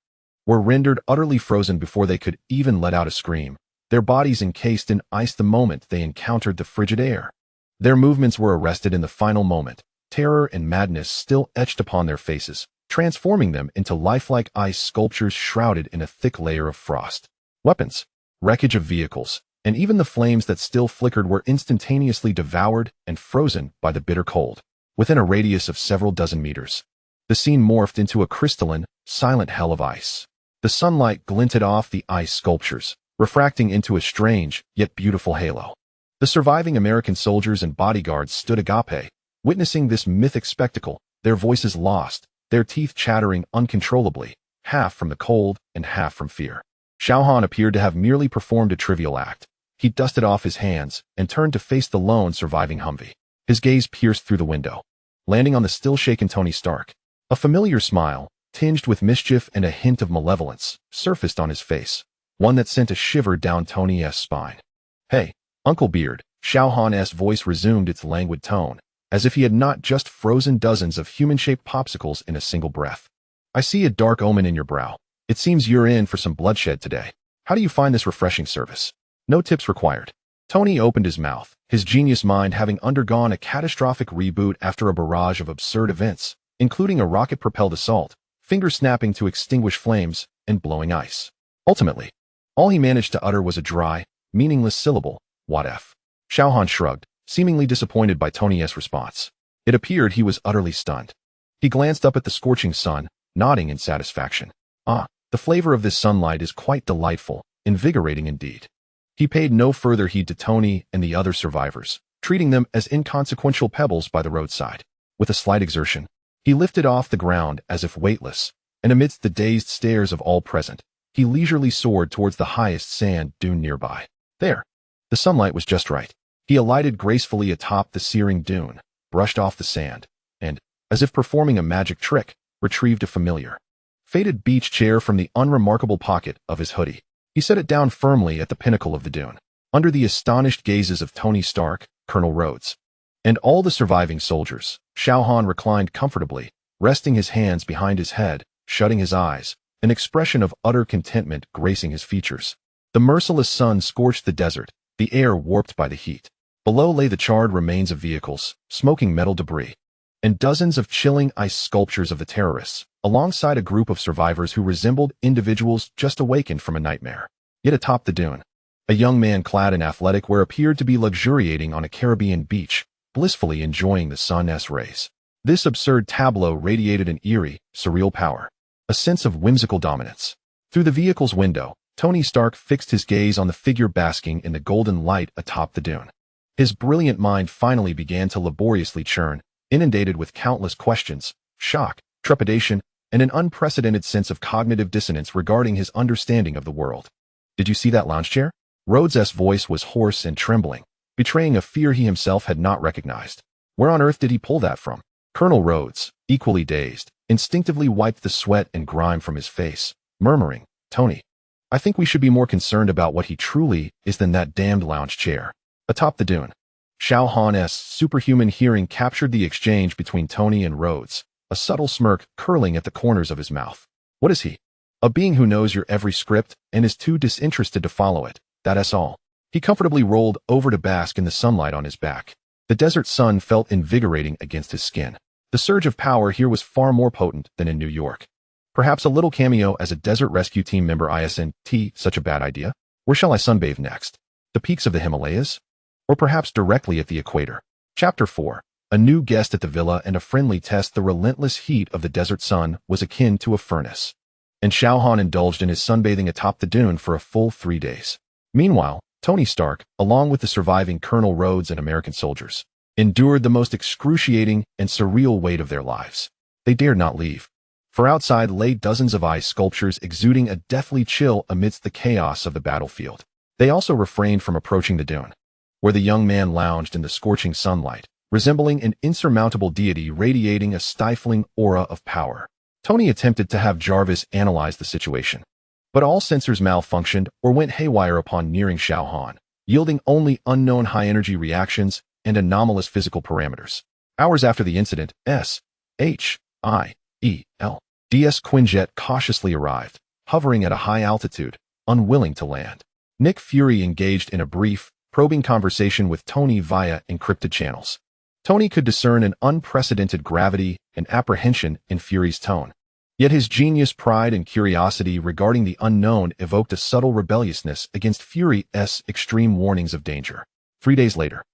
were rendered utterly frozen before they could even let out a scream, their bodies encased in ice the moment they encountered the frigid air. Their movements were arrested in the final moment, terror and madness still etched upon their faces, transforming them into lifelike ice sculptures shrouded in a thick layer of frost. Weapons, wreckage of vehicles, and even the flames that still flickered were instantaneously devoured and frozen by the bitter cold. Within a radius of several dozen meters, the scene morphed into a crystalline, silent hell of ice. The sunlight glinted off the ice sculptures, refracting into a strange, yet beautiful halo. The surviving American soldiers and bodyguards stood agape, witnessing this mythic spectacle, their voices lost, their teeth chattering uncontrollably, half from the cold and half from fear. Xiao Han appeared to have merely performed a trivial act. He dusted off his hands and turned to face the lone surviving Humvee. His gaze pierced through the window, landing on the still-shaken Tony Stark. A familiar smile, tinged with mischief and a hint of malevolence, surfaced on his face, one that sent a shiver down Tony's spine. "Hey, Uncle Beard," Xiao Han's voice resumed its languid tone, as if he had not just frozen dozens of human-shaped popsicles in a single breath. "I see a dark omen in your brow. It seems you're in for some bloodshed today. How do you find this refreshing service? No tips required." Tony opened his mouth, his genius mind having undergone a catastrophic reboot after a barrage of absurd events, including a rocket-propelled assault, fingers snapping to extinguish flames, and blowing ice. Ultimately, all he managed to utter was a dry, meaningless syllable, "What if?" Xiao Han shrugged, seemingly disappointed by Tony's response. It appeared he was utterly stunned. He glanced up at the scorching sun, nodding in satisfaction. "Ah, the flavor of this sunlight is quite delightful, invigorating indeed." He paid no further heed to Tony and the other survivors, treating them as inconsequential pebbles by the roadside. With a slight exertion, he lifted off the ground as if weightless, and amidst the dazed stares of all present, he leisurely soared towards the highest sand dune nearby. There, the sunlight was just right. He alighted gracefully atop the searing dune, brushed off the sand, and, as if performing a magic trick, retrieved a familiar, faded beach chair from the unremarkable pocket of his hoodie. He set it down firmly at the pinnacle of the dune, under the astonished gazes of Tony Stark, Colonel Rhodes, and all the surviving soldiers. Xiao Han reclined comfortably, resting his hands behind his head, shutting his eyes, an expression of utter contentment gracing his features. The merciless sun scorched the desert, the air warped by the heat. Below lay the charred remains of vehicles, smoking metal debris, and dozens of chilling ice sculptures of the terrorists, alongside a group of survivors who resembled individuals just awakened from a nightmare. Yet atop the dune, a young man clad in athletic wear appeared to be luxuriating on a Caribbean beach, blissfully enjoying the sun's rays. This absurd tableau radiated an eerie, surreal power, a sense of whimsical dominance. Through the vehicle's window, Tony Stark fixed his gaze on the figure basking in the golden light atop the dune. His brilliant mind finally began to laboriously churn, inundated with countless questions, shock, trepidation, and an unprecedented sense of cognitive dissonance regarding his understanding of the world. "Did you see that lounge chair?" Rhodes's voice was hoarse and trembling, betraying a fear he himself had not recognized. "Where on earth did he pull that from?" Colonel Rhodes, equally dazed, instinctively wiped the sweat and grime from his face, murmuring, "Tony, I think we should be more concerned about what he truly is than that damned lounge chair." Atop the dune, Xiao Han's superhuman hearing captured the exchange between Tony and Rhodes, a subtle smirk curling at the corners of his mouth. What is he? A being who knows your every script and is too disinterested to follow it, that's all. He comfortably rolled over to bask in the sunlight on his back. The desert sun felt invigorating against his skin. The surge of power here was far more potent than in New York. Perhaps a little cameo as a desert rescue team member isn't such a bad idea? Where shall I sunbathe next? The peaks of the Himalayas? Or perhaps directly at the equator? Chapter 4. A new guest at the villa and a friendly test. The relentless heat of the desert sun was akin to a furnace, and Xiao Han indulged in his sunbathing atop the dune for a full 3 days. Meanwhile, Tony Stark, along with the surviving Colonel Rhodes and American soldiers, endured the most excruciating and surreal weight of their lives. They dared not leave, for outside lay dozens of ice sculptures exuding a deathly chill amidst the chaos of the battlefield. They also refrained from approaching the dune, where the young man lounged in the scorching sunlight, resembling an insurmountable deity radiating a stifling aura of power. Tony attempted to have Jarvis analyze the situation, but all sensors malfunctioned or went haywire upon nearing Xiao Han, yielding only unknown high-energy reactions and anomalous physical parameters. Hours after the incident, S.H.I.E.L.D's Quinjet cautiously arrived, hovering at a high altitude, unwilling to land. Nick Fury engaged in a brief, probing conversation with Tony via encrypted channels. Tony could discern an unprecedented gravity and apprehension in Fury's tone. Yet his genius pride and curiosity regarding the unknown evoked a subtle rebelliousness against Fury's extreme warnings of danger. 3 days later,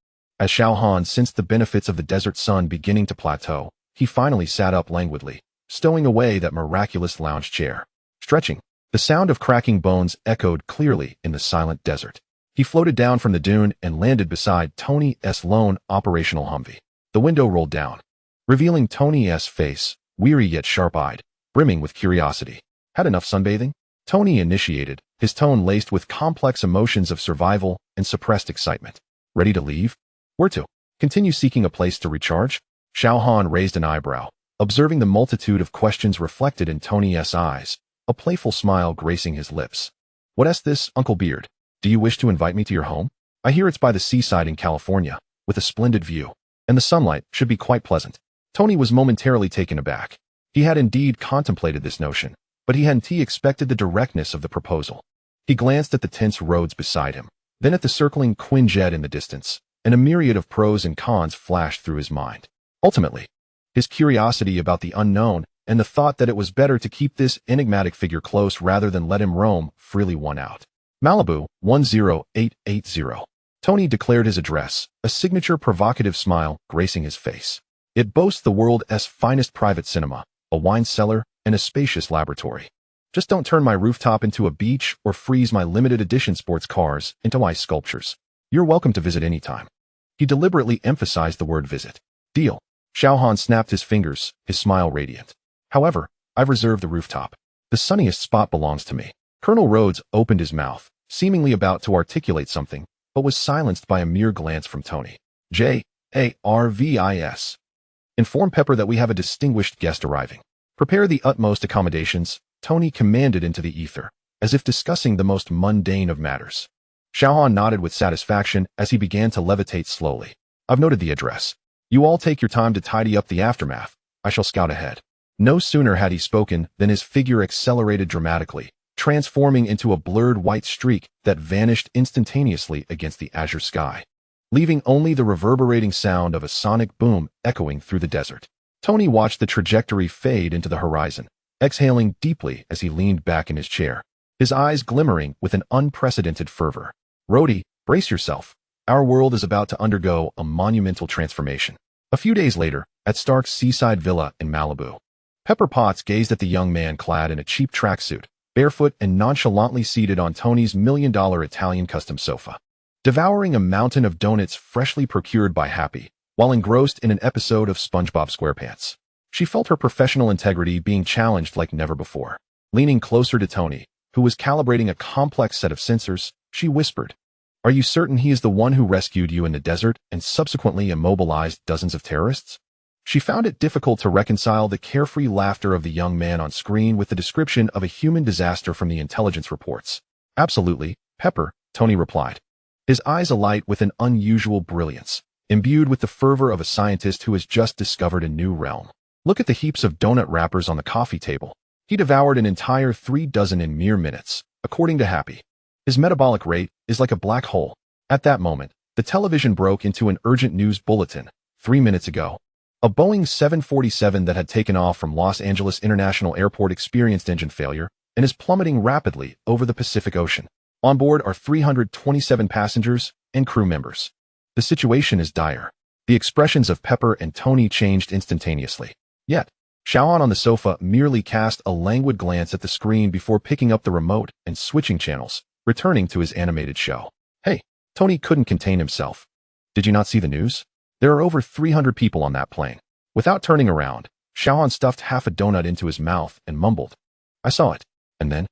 as Xiao Han sensed the benefits of the desert sun beginning to plateau, he finally sat up languidly, stowing away that miraculous lounge chair. Stretching, the sound of cracking bones echoed clearly in the silent desert. He floated down from the dune and landed beside Tony's lone operational Humvee. The window rolled down, revealing Tony's face, weary yet sharp-eyed, brimming with curiosity. Had enough sunbathing? Tony initiated, his tone laced with complex emotions of survival and suppressed excitement. Ready to leave? Where to? Continue seeking a place to recharge? Xiao Han raised an eyebrow, observing the multitude of questions reflected in Tony's eyes, a playful smile gracing his lips. What's this, Uncle Beard? Do you wish to invite me to your home? I hear it's by the seaside in California, with a splendid view, and the sunlight should be quite pleasant. Tony was momentarily taken aback. He had indeed contemplated this notion, but he hadn't expected the directness of the proposal. He glanced at the tense roads beside him, then at the circling Quinjet in the distance, and a myriad of pros and cons flashed through his mind. Ultimately, his curiosity about the unknown and the thought that it was better to keep this enigmatic figure close rather than let him roam freely won out. Malibu, 10880. Tony declared his address, a signature provocative smile gracing his face. It boasts the world's finest private cinema, a wine cellar, and a spacious laboratory. Just don't turn my rooftop into a beach or freeze my limited edition sports cars into ice sculptures. You're welcome to visit anytime. He deliberately emphasized the word visit. Deal. Xiao Han snapped his fingers, his smile radiant. However, I've reserved the rooftop. The sunniest spot belongs to me. Colonel Rhodes opened his mouth, seemingly about to articulate something, but was silenced by a mere glance from Tony. Jarvis. Inform Pepper that we have a distinguished guest arriving. Prepare the utmost accommodations, Tony commanded into the ether, as if discussing the most mundane of matters. Xiao Han nodded with satisfaction as he began to levitate slowly. I've noted the address. You all take your time to tidy up the aftermath. I shall scout ahead. No sooner had he spoken than his figure accelerated dramatically, transforming into a blurred white streak that vanished instantaneously against the azure sky, leaving only the reverberating sound of a sonic boom echoing through the desert. Tony watched the trajectory fade into the horizon, exhaling deeply as he leaned back in his chair, his eyes glimmering with an unprecedented fervor. Rhodey, brace yourself. Our world is about to undergo a monumental transformation. A few days later, at Stark's seaside villa in Malibu, Pepper Potts gazed at the young man clad in a cheap tracksuit, barefoot and nonchalantly seated on Tony's $1 million Italian custom sofa, devouring a mountain of donuts freshly procured by Happy, while engrossed in an episode of SpongeBob SquarePants. She felt her professional integrity being challenged like never before. Leaning closer to Tony, who was calibrating a complex set of sensors, she whispered, "Are you certain he is the one who rescued you in the desert and subsequently immobilized dozens of terrorists?" She found it difficult to reconcile the carefree laughter of the young man on screen with the description of a human disaster from the intelligence reports. Absolutely, Pepper, Tony replied, his eyes alight with an unusual brilliance, imbued with the fervor of a scientist who has just discovered a new realm. Look at the heaps of donut wrappers on the coffee table. He devoured an entire 3 dozen in mere minutes, according to Happy. His metabolic rate is like a black hole. At that moment, the television broke into an urgent news bulletin. 3 minutes ago, a Boeing 747 that had taken off from Los Angeles International Airport experienced engine failure and is plummeting rapidly over the Pacific Ocean. On board are 327 passengers and crew members. The situation is dire. The expressions of Pepper and Tony changed instantaneously. Yet, Xiao Han on the sofa merely cast a languid glance at the screen before picking up the remote and switching channels, returning to his animated show. Hey, Tony couldn't contain himself. Did you not see the news? There are over 300 people on that plane. Without turning around, Xiao Han stuffed half a donut into his mouth and mumbled, I saw it. And then,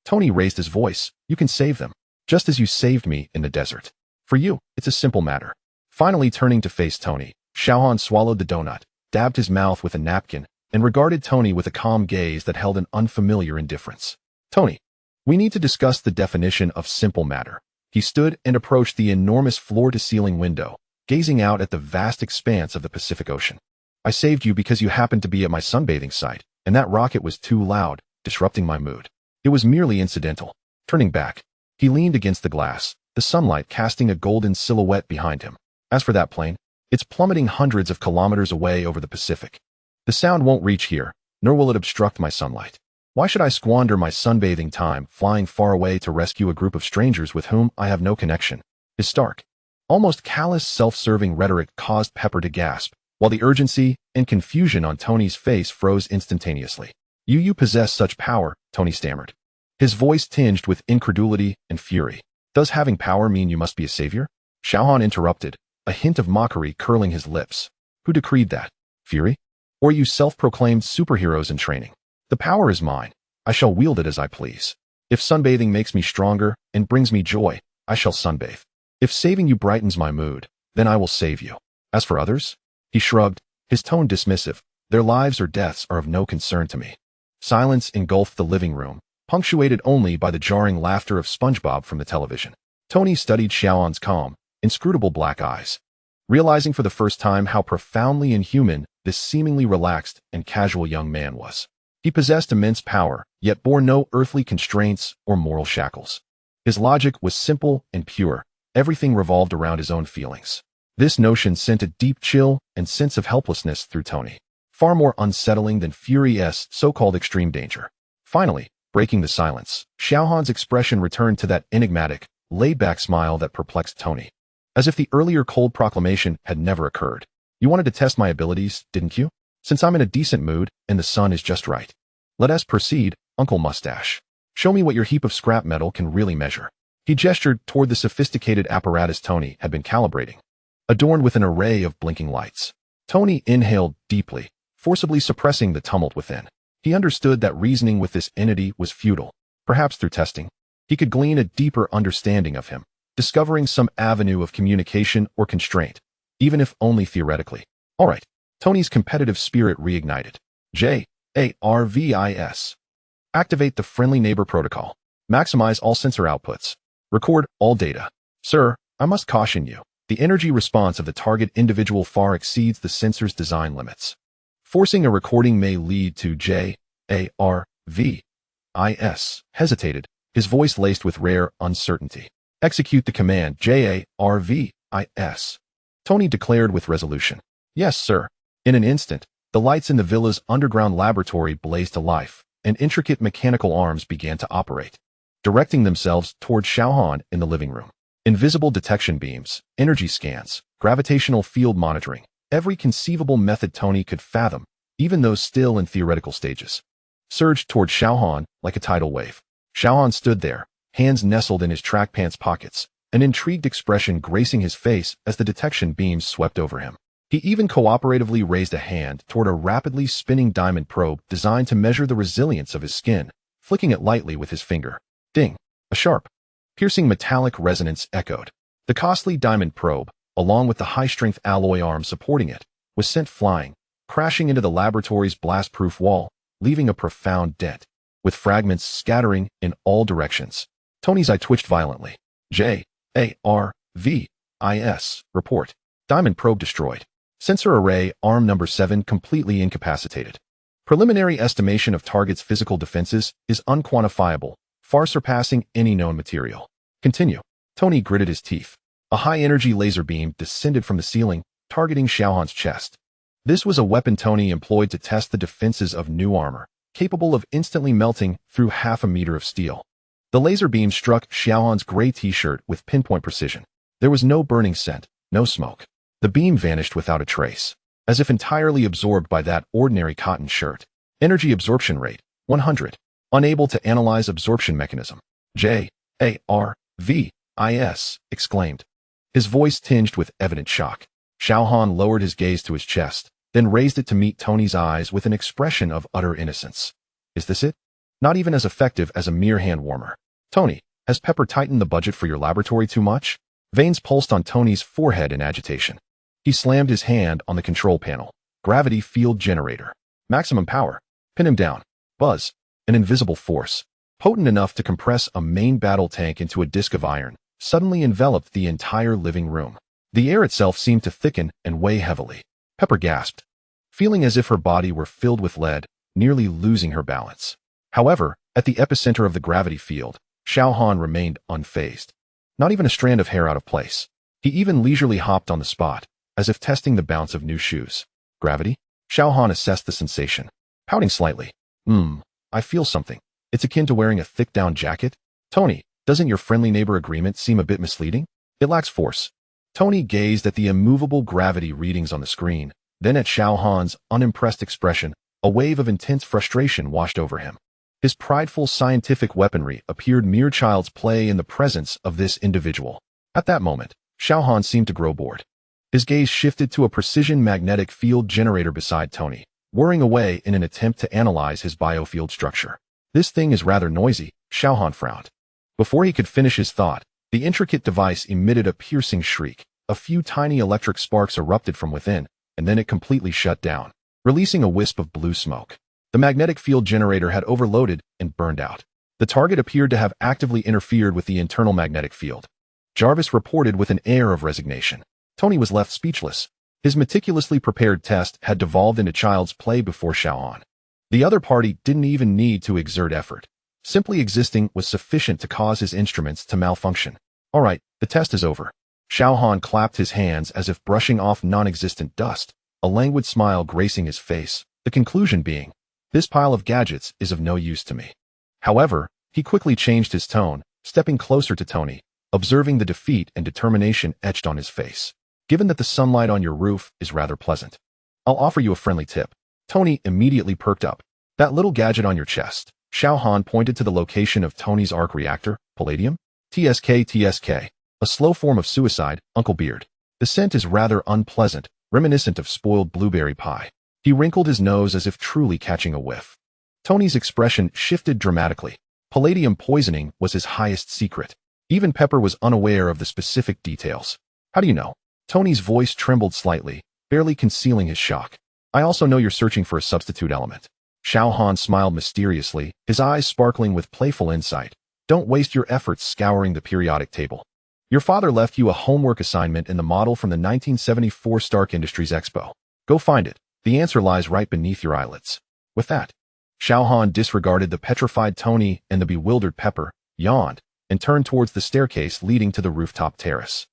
Tony raised his voice. You can save them, just as you saved me in the desert. For you, it's a simple matter. Finally turning to face Tony, Xiao Han swallowed the donut, dabbed his mouth with a napkin, and regarded Tony with a calm gaze that held an unfamiliar indifference. Tony, we need to discuss the definition of simple matter. He stood and approached the enormous floor-to-ceiling window, gazing out at the vast expanse of the Pacific Ocean. I saved you because you happened to be at my sunbathing site, and that rocket was too loud, disrupting my mood. It was merely incidental. Turning back, he leaned against the glass, the sunlight casting a golden silhouette behind him. As for that plane, it's plummeting hundreds of kilometers away over the Pacific. The sound won't reach here, nor will it obstruct my sunlight. Why should I squander my sunbathing time flying far away to rescue a group of strangers with whom I have no connection? His stark, almost callous self-serving rhetoric caused Pepper to gasp, while the urgency and confusion on Tony's face froze instantaneously. You possess such power, Tony stammered, his voice tinged with incredulity and fury. Does having power mean you must be a savior? Xiao Han interrupted, a hint of mockery curling his lips. Who decreed that? Fury? Or you self-proclaimed superheroes in training? The power is mine. I shall wield it as I please. If sunbathing makes me stronger and brings me joy, I shall sunbathe. If saving you brightens my mood, then I will save you. As for others? He shrugged, his tone dismissive. Their lives or deaths are of no concern to me. Silence engulfed the living room, punctuated only by the jarring laughter of SpongeBob from the television. Tony studied Xiao Han's calm, inscrutable black eyes, realizing for the first time how profoundly inhuman this seemingly relaxed and casual young man was. He possessed immense power, yet bore no earthly constraints or moral shackles. His logic was simple and pure. Everything revolved around his own feelings. This notion sent a deep chill and sense of helplessness through Tony, far more unsettling than Fury's so-called extreme danger. Finally, breaking the silence, Xiao Han's expression returned to that enigmatic, laid-back smile that perplexed Tony, as if the earlier cold proclamation had never occurred. You wanted to test my abilities, didn't you? Since I'm in a decent mood and the sun is just right. Let us proceed, Uncle Mustache. Show me what your heap of scrap metal can really measure. He gestured toward the sophisticated apparatus Tony had been calibrating, adorned with an array of blinking lights. Tony inhaled deeply, forcibly suppressing the tumult within. He understood that reasoning with this entity was futile. Perhaps through testing, he could glean a deeper understanding of him, discovering some avenue of communication or constraint, even if only theoretically. All right, Tony's competitive spirit reignited. JARVIS. Activate the friendly neighbor protocol. Maximize all sensor outputs. Record all data. Sir, I must caution you. The energy response of the target individual far exceeds the sensor's design limits. Forcing a recording may lead to JARVIS. Hesitated, his voice laced with rare uncertainty. Execute the command JARVIS. Tony declared with resolution. Yes, sir. In an instant, the lights in the villa's underground laboratory blazed to life, and intricate mechanical arms began to operate, directing themselves toward Xiao Han in the living room. Invisible detection beams, energy scans, gravitational field monitoring, every conceivable method Tony could fathom, even those still in theoretical stages, surged toward Xiao Han like a tidal wave. Xiao Han stood there, hands nestled in his track pants pockets, an intrigued expression gracing his face as the detection beams swept over him. He even cooperatively raised a hand toward a rapidly spinning diamond probe designed to measure the resilience of his skin, flicking it lightly with his finger. Ding! A sharp, piercing metallic resonance echoed. The costly diamond probe, along with the high-strength alloy arm supporting it, was sent flying, crashing into the laboratory's blast-proof wall, leaving a profound dent, with fragments scattering in all directions. Tony's eye twitched violently. J-A-R-V-I-S. Report. Diamond probe destroyed. Sensor array arm number 7 completely incapacitated. Preliminary estimation of target's physical defenses is unquantifiable, far surpassing any known material. Continue. Tony gritted his teeth. A high-energy laser beam descended from the ceiling, targeting Xiao Han's chest. This was a weapon Tony employed to test the defenses of new armor, capable of instantly melting through half a meter of steel. The laser beam struck Xiao Han's gray t-shirt with pinpoint precision. There was no burning scent, no smoke. The beam vanished without a trace, as if entirely absorbed by that ordinary cotton shirt. Energy absorption rate, 100. Unable to analyze absorption mechanism. J-A-R-V-I-S, exclaimed. His voice tinged with evident shock. Xiao Han lowered his gaze to his chest, then raised it to meet Tony's eyes with an expression of utter innocence. Is this it? Not even as effective as a mere hand warmer. Tony, has Pepper tightened the budget for your laboratory too much? Veins pulsed on Tony's forehead in agitation. He slammed his hand on the control panel. Gravity field generator. Maximum power. Pin him down. Buzz. An invisible force, potent enough to compress a main battle tank into a disc of iron, suddenly enveloped the entire living room. The air itself seemed to thicken and weigh heavily. Pepper gasped, feeling as if her body were filled with lead, nearly losing her balance. However, at the epicenter of the gravity field, Xiao Han remained unfazed. Not even a strand of hair out of place. He even leisurely hopped on the spot, as if testing the bounce of new shoes. Gravity? Xiao Han assessed the sensation, pouting slightly. I feel something. It's akin to wearing a thick down jacket. Tony, doesn't your friendly neighbor agreement seem a bit misleading? It lacks force. Tony gazed at the immovable gravity readings on the screen, then at Xiao Han's unimpressed expression. A wave of intense frustration washed over him. His prideful scientific weaponry appeared mere child's play in the presence of this individual. At that moment, Xiao Han seemed to grow bored. His gaze shifted to a precision magnetic field generator beside Tony, whirring away in an attempt to analyze his biofield structure. This thing is rather noisy, Xiao Han frowned. Before he could finish his thought, the intricate device emitted a piercing shriek. A few tiny electric sparks erupted from within, and then it completely shut down, releasing a wisp of blue smoke. The magnetic field generator had overloaded and burned out. The target appeared to have actively interfered with the internal magnetic field. Jarvis reported with an air of resignation. Tony was left speechless. His meticulously prepared test had devolved into child's play before Xiao Han. The other party didn't even need to exert effort. Simply existing was sufficient to cause his instruments to malfunction. All right, the test is over. Xiao Han clapped his hands as if brushing off non-existent dust, a languid smile gracing his face, the conclusion being, this pile of gadgets is of no use to me. However, he quickly changed his tone, stepping closer to Tony, observing the defeat and determination etched on his face. Given that the sunlight on your roof is rather pleasant, I'll offer you a friendly tip. Tony immediately perked up. That little gadget on your chest. Xiao Han pointed to the location of Tony's arc reactor, palladium. TSK. A slow form of suicide, Uncle Beard. The scent is rather unpleasant, reminiscent of spoiled blueberry pie. He wrinkled his nose as if truly catching a whiff. Tony's expression shifted dramatically. Palladium poisoning was his highest secret. Even Pepper was unaware of the specific details. How do you know? Tony's voice trembled slightly, barely concealing his shock. I also know you're searching for a substitute element. Xiao Han smiled mysteriously, his eyes sparkling with playful insight. Don't waste your efforts scouring the periodic table. Your father left you a homework assignment in the model from the 1974 Stark Industries Expo. Go find it. The answer lies right beneath your eyelids. With that, Xiao Han disregarded the petrified Tony and the bewildered Pepper, yawned, and turned towards the staircase leading to the rooftop terrace.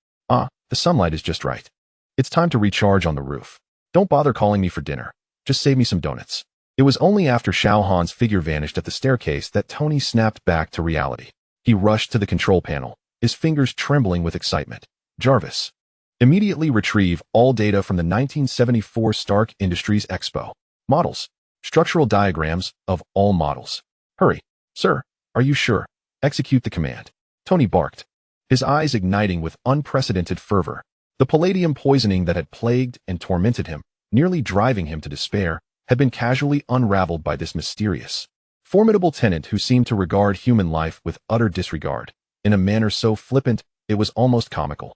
The sunlight is just right. It's time to recharge on the roof. Don't bother calling me for dinner. Just save me some donuts. It was only after Xiao Han's figure vanished at the staircase that Tony snapped back to reality. He rushed to the control panel, his fingers trembling with excitement. Jarvis. Immediately retrieve all data from the 1974 Stark Industries Expo. Models. Structural diagrams of all models. Hurry. Sir, are you sure? Execute the command. Tony barked, his eyes igniting with unprecedented fervor. The palladium poisoning that had plagued and tormented him, nearly driving him to despair, had been casually unraveled by this mysterious, formidable tenant who seemed to regard human life with utter disregard, in a manner so flippant it was almost comical.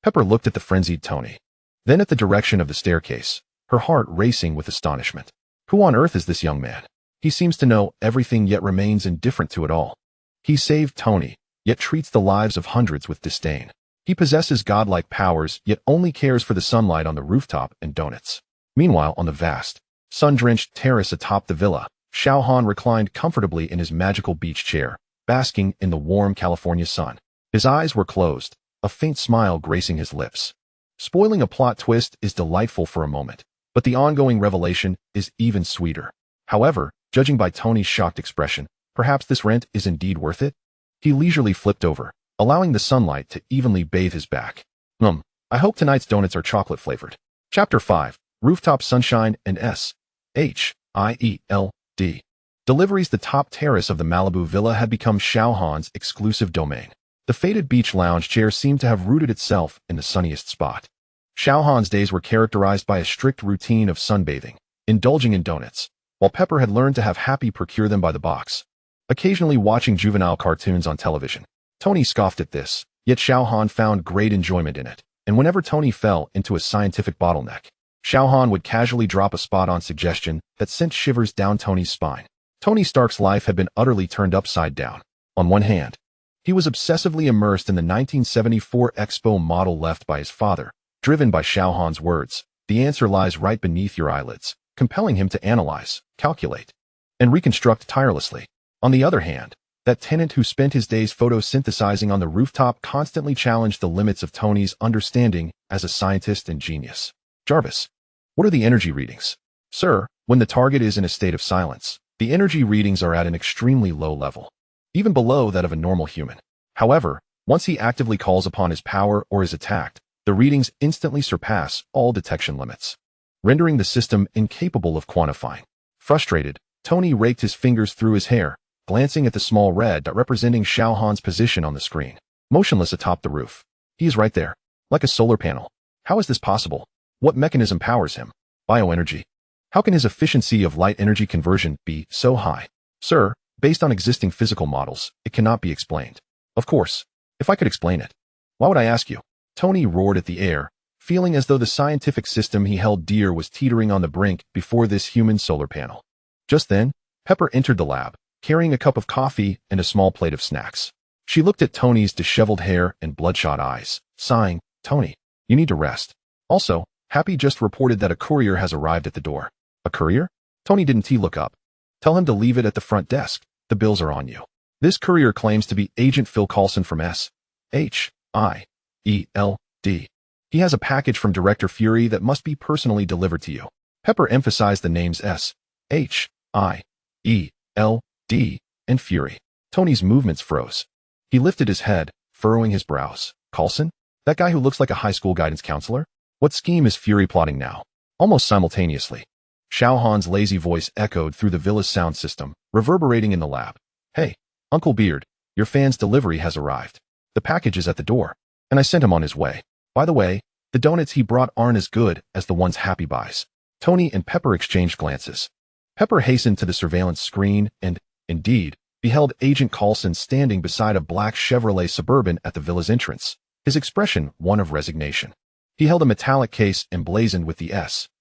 Pepper looked at the frenzied Tony, then at the direction of the staircase, her heart racing with astonishment. Who on earth is this young man? He seems to know everything yet remains indifferent to it all. He saved Tony, yet treats the lives of hundreds with disdain. He possesses godlike powers, yet only cares for the sunlight on the rooftop and donuts. Meanwhile, on the vast, sun-drenched terrace atop the villa, Xiao Han reclined comfortably in his magical beach chair, basking in the warm California sun. His eyes were closed, a faint smile gracing his lips. Spoiling a plot twist is delightful for a moment, but the ongoing revelation is even sweeter. However, judging by Tony's shocked expression, perhaps this rent is indeed worth it? He leisurely flipped over, allowing the sunlight to evenly bathe his back. I hope tonight's donuts are chocolate-flavored. Chapter 5. Rooftop Sunshine and S.H.I.E.L.D. Deliveries. The top terrace of the Malibu villa had become Xiao Han's exclusive domain. The faded beach lounge chair seemed to have rooted itself in the sunniest spot. Xiao Han's days were characterized by a strict routine of sunbathing, indulging in donuts, while Pepper had learned to have Happy procure them by the box. Occasionally watching juvenile cartoons on television. Tony scoffed at this, yet Xiao Han found great enjoyment in it, and whenever Tony fell into a scientific bottleneck, Xiao Han would casually drop a spot-on suggestion that sent shivers down Tony's spine. Tony Stark's life had been utterly turned upside down. On one hand, he was obsessively immersed in the 1974 Expo model left by his father, driven by Xiao Han's words, "The answer lies right beneath your eyelids," compelling him to analyze, calculate, and reconstruct tirelessly. On the other hand, that tenant who spent his days photosynthesizing on the rooftop constantly challenged the limits of Tony's understanding as a scientist and genius. "Jarvis, what are the energy readings?" "Sir, when the target is in a state of silence, the energy readings are at an extremely low level, even below that of a normal human. However, once he actively calls upon his power or is attacked, the readings instantly surpass all detection limits, rendering the system incapable of quantifying." Frustrated, Tony raked his fingers through his hair, glancing at the small red dot representing Xiao Han's position on the screen. Motionless atop the roof. He is right there, like a solar panel. How is this possible? What mechanism powers him? Bioenergy. How can his efficiency of light energy conversion be so high? "Sir, based on existing physical models, it cannot be explained." "Of course. If I could explain it, why would I ask you?" Tony roared at the air, feeling as though the scientific system he held dear was teetering on the brink before this human solar panel. Just then, Pepper entered the lab, carrying a cup of coffee and a small plate of snacks. She looked at Tony's disheveled hair and bloodshot eyes, sighing, "Tony, you need to rest." Also, Happy just reported that a courier has arrived at the door. "A courier?" Tony didn't look up. "Tell him to leave it at the front desk. The bills are on you." This courier claims to be Agent Phil Coulson from S.H.I.E.L.D. He has a package from Director Fury that must be personally delivered to you. Pepper emphasized the names S.H.I.E.L.D. and Fury. Tony's movements froze. He lifted his head, furrowing his brows. "Coulson? That guy who looks like a high school guidance counselor? What scheme is Fury plotting now?" Almost simultaneously, Xiao Han's lazy voice echoed through the villa's sound system, reverberating in the lab. "Hey, Uncle Beard, your fan's delivery has arrived. The package is at the door, and I sent him on his way. By the way, the donuts he brought aren't as good as the ones Happy buys." Tony and Pepper exchanged glances. Pepper hastened to the surveillance screen and, indeed, beheld Agent Coulson standing beside a black Chevrolet Suburban at the villa's entrance, his expression one of resignation. He held a metallic case emblazoned with the S.H.I.E.L.D.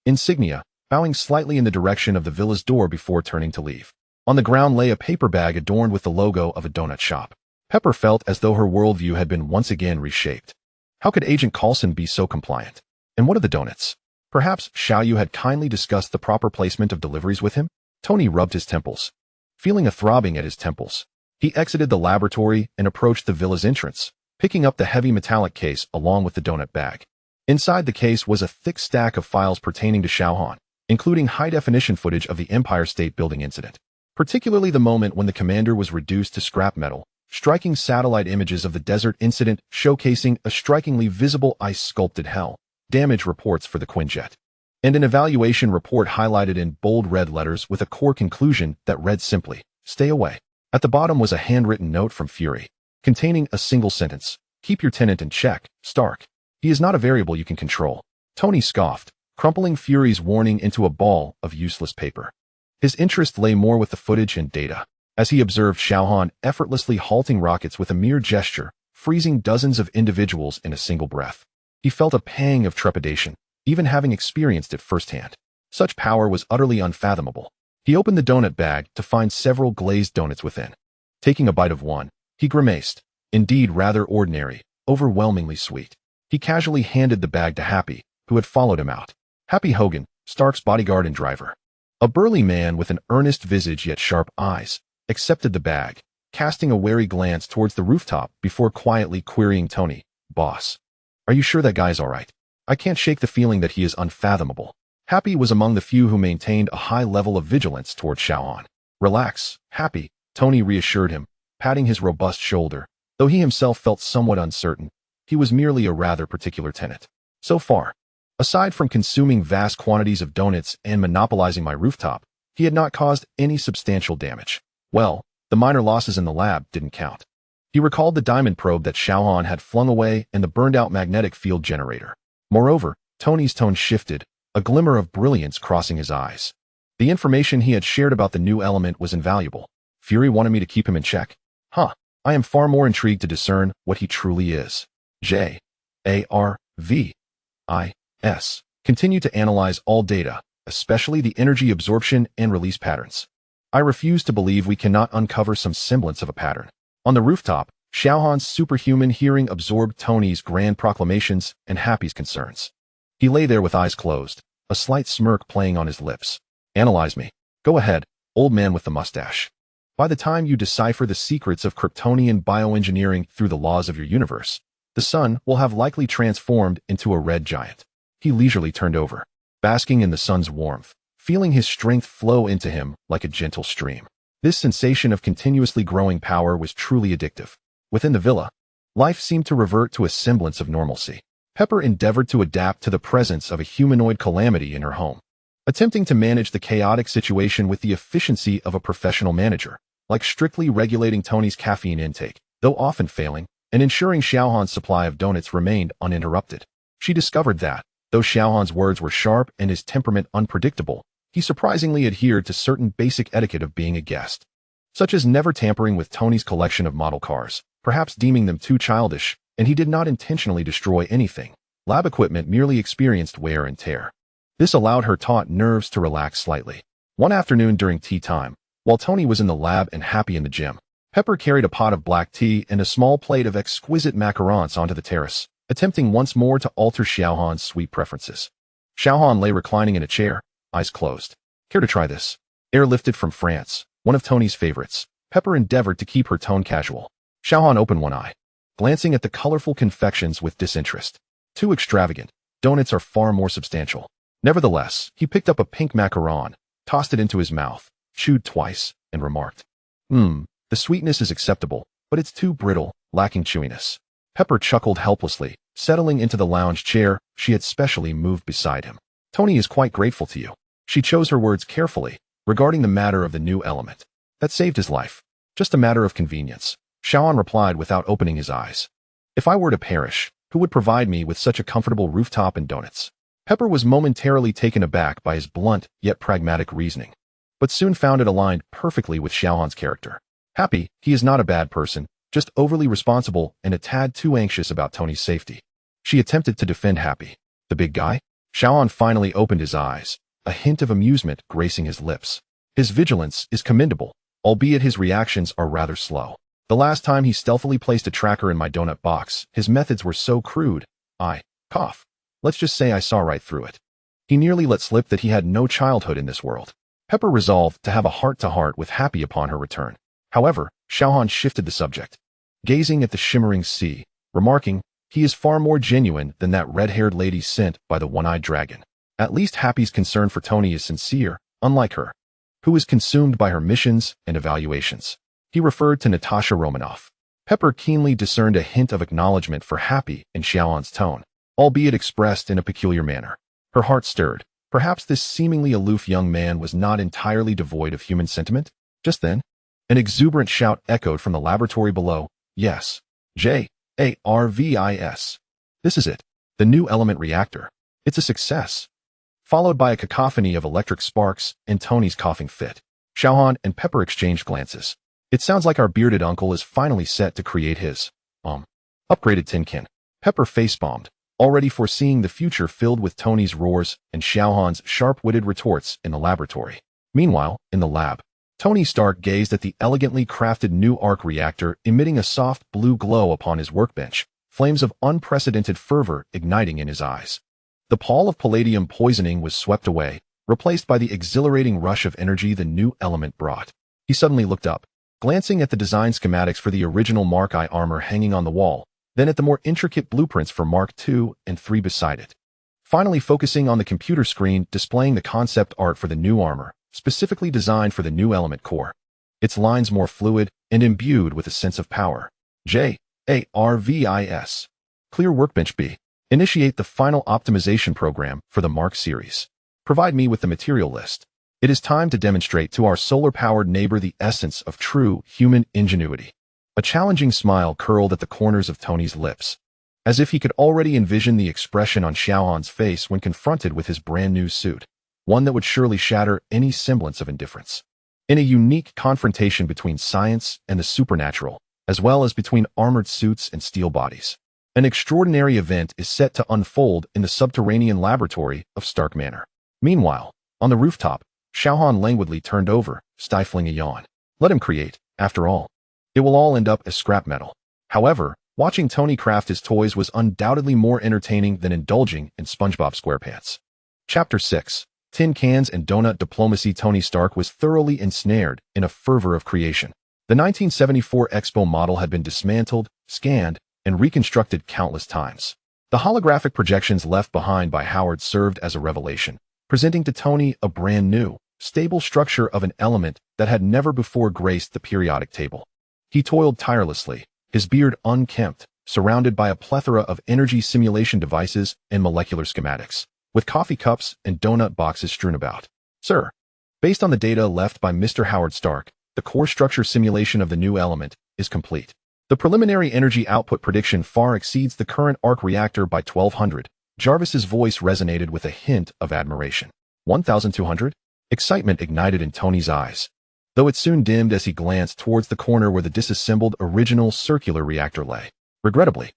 insignia, bowing slightly in the direction of the villa's door before turning to leave. On the ground lay a paper bag adorned with the logo of a donut shop. Pepper felt as though her worldview had been once again reshaped. How could Agent Coulson be so compliant? And what of the donuts? Perhaps Xiao Yu had kindly discussed the proper placement of deliveries with him? Tony rubbed his temples. Feeling a throbbing at his temples, he exited the laboratory and approached the villa's entrance, picking up the heavy metallic case along with the donut bag. Inside the case was a thick stack of files pertaining to Xiao Han, including high-definition footage of the Empire State Building incident, particularly the moment when the commander was reduced to scrap metal, striking satellite images of the desert incident showcasing a strikingly visible ice-sculpted hell, damage reports for the Quinjet, and an evaluation report highlighted in bold red letters with a core conclusion that read simply, "Stay away." At the bottom was a handwritten note from Fury, containing a single sentence, "Keep your tenant in check, Stark. He is not a variable you can control." Tony scoffed, crumpling Fury's warning into a ball of useless paper. His interest lay more with the footage and data, as he observed Xiao Han effortlessly halting rockets with a mere gesture, freezing dozens of individuals in a single breath. He felt a pang of trepidation, even having experienced it firsthand. Such power was utterly unfathomable. He opened the donut bag to find several glazed donuts within. Taking a bite of one, he grimaced. Indeed rather ordinary, overwhelmingly sweet. He casually handed the bag to Happy, who had followed him out. Happy Hogan, Stark's bodyguard and driver. A burly man with an earnest visage yet sharp eyes, accepted the bag, casting a wary glance towards the rooftop before quietly querying Tony, "Boss, are you sure that guy's all right? I can't shake the feeling that he is unfathomable." Happy was among the few who maintained a high level of vigilance toward Xiao Han. "Relax, Happy," Tony reassured him, patting his robust shoulder. Though he himself felt somewhat uncertain, he was merely a rather particular tenant. So far, aside from consuming vast quantities of donuts and monopolizing my rooftop, he had not caused any substantial damage. Well, the minor losses in the lab didn't count. He recalled the diamond probe that Xiao Han had flung away and the burned-out magnetic field generator. Moreover, Tony's tone shifted, a glimmer of brilliance crossing his eyes. The information he had shared about the new element was invaluable. Fury wanted me to keep him in check? Huh. I am far more intrigued to discern what he truly is. J.A.R.V.I.S. Continue to analyze all data, especially the energy absorption and release patterns. I refuse to believe we cannot uncover some semblance of a pattern. On the rooftop, Xiao Han's superhuman hearing absorbed Tony's grand proclamations and Happy's concerns. He lay there with eyes closed, a slight smirk playing on his lips. Analyze me. Go ahead, old man with the mustache. By the time you decipher the secrets of Kryptonian bioengineering through the laws of your universe, the sun will have likely transformed into a red giant. He leisurely turned over, basking in the sun's warmth, feeling his strength flow into him like a gentle stream. This sensation of continuously growing power was truly addictive. Within the villa, life seemed to revert to a semblance of normalcy. Pepper endeavored to adapt to the presence of a humanoid calamity in her home, attempting to manage the chaotic situation with the efficiency of a professional manager, like strictly regulating Tony's caffeine intake, though often failing, and ensuring Xiao Han's supply of donuts remained uninterrupted. She discovered that, though Xiao Han's words were sharp and his temperament unpredictable, he surprisingly adhered to certain basic etiquette of being a guest, such as never tampering with Tony's collection of model cars, perhaps deeming them too childish, and he did not intentionally destroy anything. Lab equipment merely experienced wear and tear. This allowed her taut nerves to relax slightly. One afternoon during tea time, while Tony was in the lab and Happy in the gym, Pepper carried a pot of black tea and a small plate of exquisite macarons onto the terrace, attempting once more to alter Xiao Han's sweet preferences. Xiao Han lay reclining in a chair, eyes closed. Care to try this? Airlifted from France, one of Tony's favorites, Pepper endeavored to keep her tone casual. Xiao Han opened one eye, glancing at the colorful confections with disinterest. Too extravagant. Donuts are far more substantial. Nevertheless, he picked up a pink macaron, tossed it into his mouth, chewed twice, and remarked, the sweetness is acceptable, but it's too brittle, lacking chewiness. Pepper chuckled helplessly, settling into the lounge chair she had specially moved beside him. Tony is quite grateful to you. She chose her words carefully, regarding the matter of the new element. That saved his life. Just a matter of convenience. Xiao Han replied without opening his eyes. If I were to perish, who would provide me with such a comfortable rooftop and donuts? Pepper was momentarily taken aback by his blunt yet pragmatic reasoning, but soon found it aligned perfectly with Xiao Han's character. Happy, he is not a bad person, just overly responsible and a tad too anxious about Tony's safety. She attempted to defend Happy. The big guy? Xiao Han finally opened his eyes, a hint of amusement gracing his lips. His vigilance is commendable, albeit his reactions are rather slow. The last time he stealthily placed a tracker in my donut box, his methods were so crude, let's just say I saw right through it. He nearly let slip that he had no childhood in this world. Pepper resolved to have a heart-to-heart with Happy upon her return. However, Xiao Han shifted the subject, gazing at the shimmering sea, remarking, he is far more genuine than that red-haired lady sent by the one-eyed dragon. At least Happy's concern for Tony is sincere, unlike her, who is consumed by her missions and evaluations. He referred to Natasha Romanoff. Pepper keenly discerned a hint of acknowledgement for Happy in Xiao Han's tone, albeit expressed in a peculiar manner. Her heart stirred. Perhaps this seemingly aloof young man was not entirely devoid of human sentiment? Just then, an exuberant shout echoed from the laboratory below. Yes. J.A.R.V.I.S. This is it. The new element reactor. It's a success. Followed by a cacophony of electric sparks and Tony's coughing fit. Xiao Han and Pepper exchanged glances. It sounds like our bearded uncle is finally set to create his, upgraded tin can. Pepper face-bombed, already foreseeing the future filled with Tony's roars and Xiao Han's sharp-witted retorts in the laboratory. Meanwhile, in the lab, Tony Stark gazed at the elegantly crafted new arc reactor emitting a soft blue glow upon his workbench, flames of unprecedented fervor igniting in his eyes. The pall of palladium poisoning was swept away, replaced by the exhilarating rush of energy the new element brought. He suddenly looked up, glancing at the design schematics for the original Mark I armor hanging on the wall, then at the more intricate blueprints for Mark II and III beside it. Finally focusing on the computer screen displaying the concept art for the new armor, specifically designed for the new element core. Its lines more fluid and imbued with a sense of power. JARVIS. Clear Workbench B. Initiate the final optimization program for the Mark series. Provide me with the material list. It is time to demonstrate to our solar-powered neighbor the essence of true human ingenuity. A challenging smile curled at the corners of Tony's lips, as if he could already envision the expression on Xiao Han's face when confronted with his brand new suit, one that would surely shatter any semblance of indifference. In a unique confrontation between science and the supernatural, as well as between armored suits and steel bodies, an extraordinary event is set to unfold in the subterranean laboratory of Stark Manor. Meanwhile, on the rooftop, Xiao Han languidly turned over, stifling a yawn. Let him create, after all. It will all end up as scrap metal. However, watching Tony craft his toys was undoubtedly more entertaining than indulging in SpongeBob SquarePants. Chapter 6. Tin Cans and Donut Diplomacy. Tony Stark was thoroughly ensnared in a fervor of creation. The 1974 Expo model had been dismantled, scanned, and reconstructed countless times. The holographic projections left behind by Howard served as a revelation, presenting to Tony a brand new, stable structure of an element that had never before graced the periodic table. He toiled tirelessly, his beard unkempt, surrounded by a plethora of energy simulation devices and molecular schematics, with coffee cups and donut boxes strewn about. Sir, based on the data left by Mr. Howard Stark, the core structure simulation of the new element is complete. The preliminary energy output prediction far exceeds the current arc reactor by 1200. Jarvis's voice resonated with a hint of admiration. 1200? Excitement ignited in Tony's eyes, though it soon dimmed as he glanced towards the corner where the disassembled original circular reactor lay. Regrettably,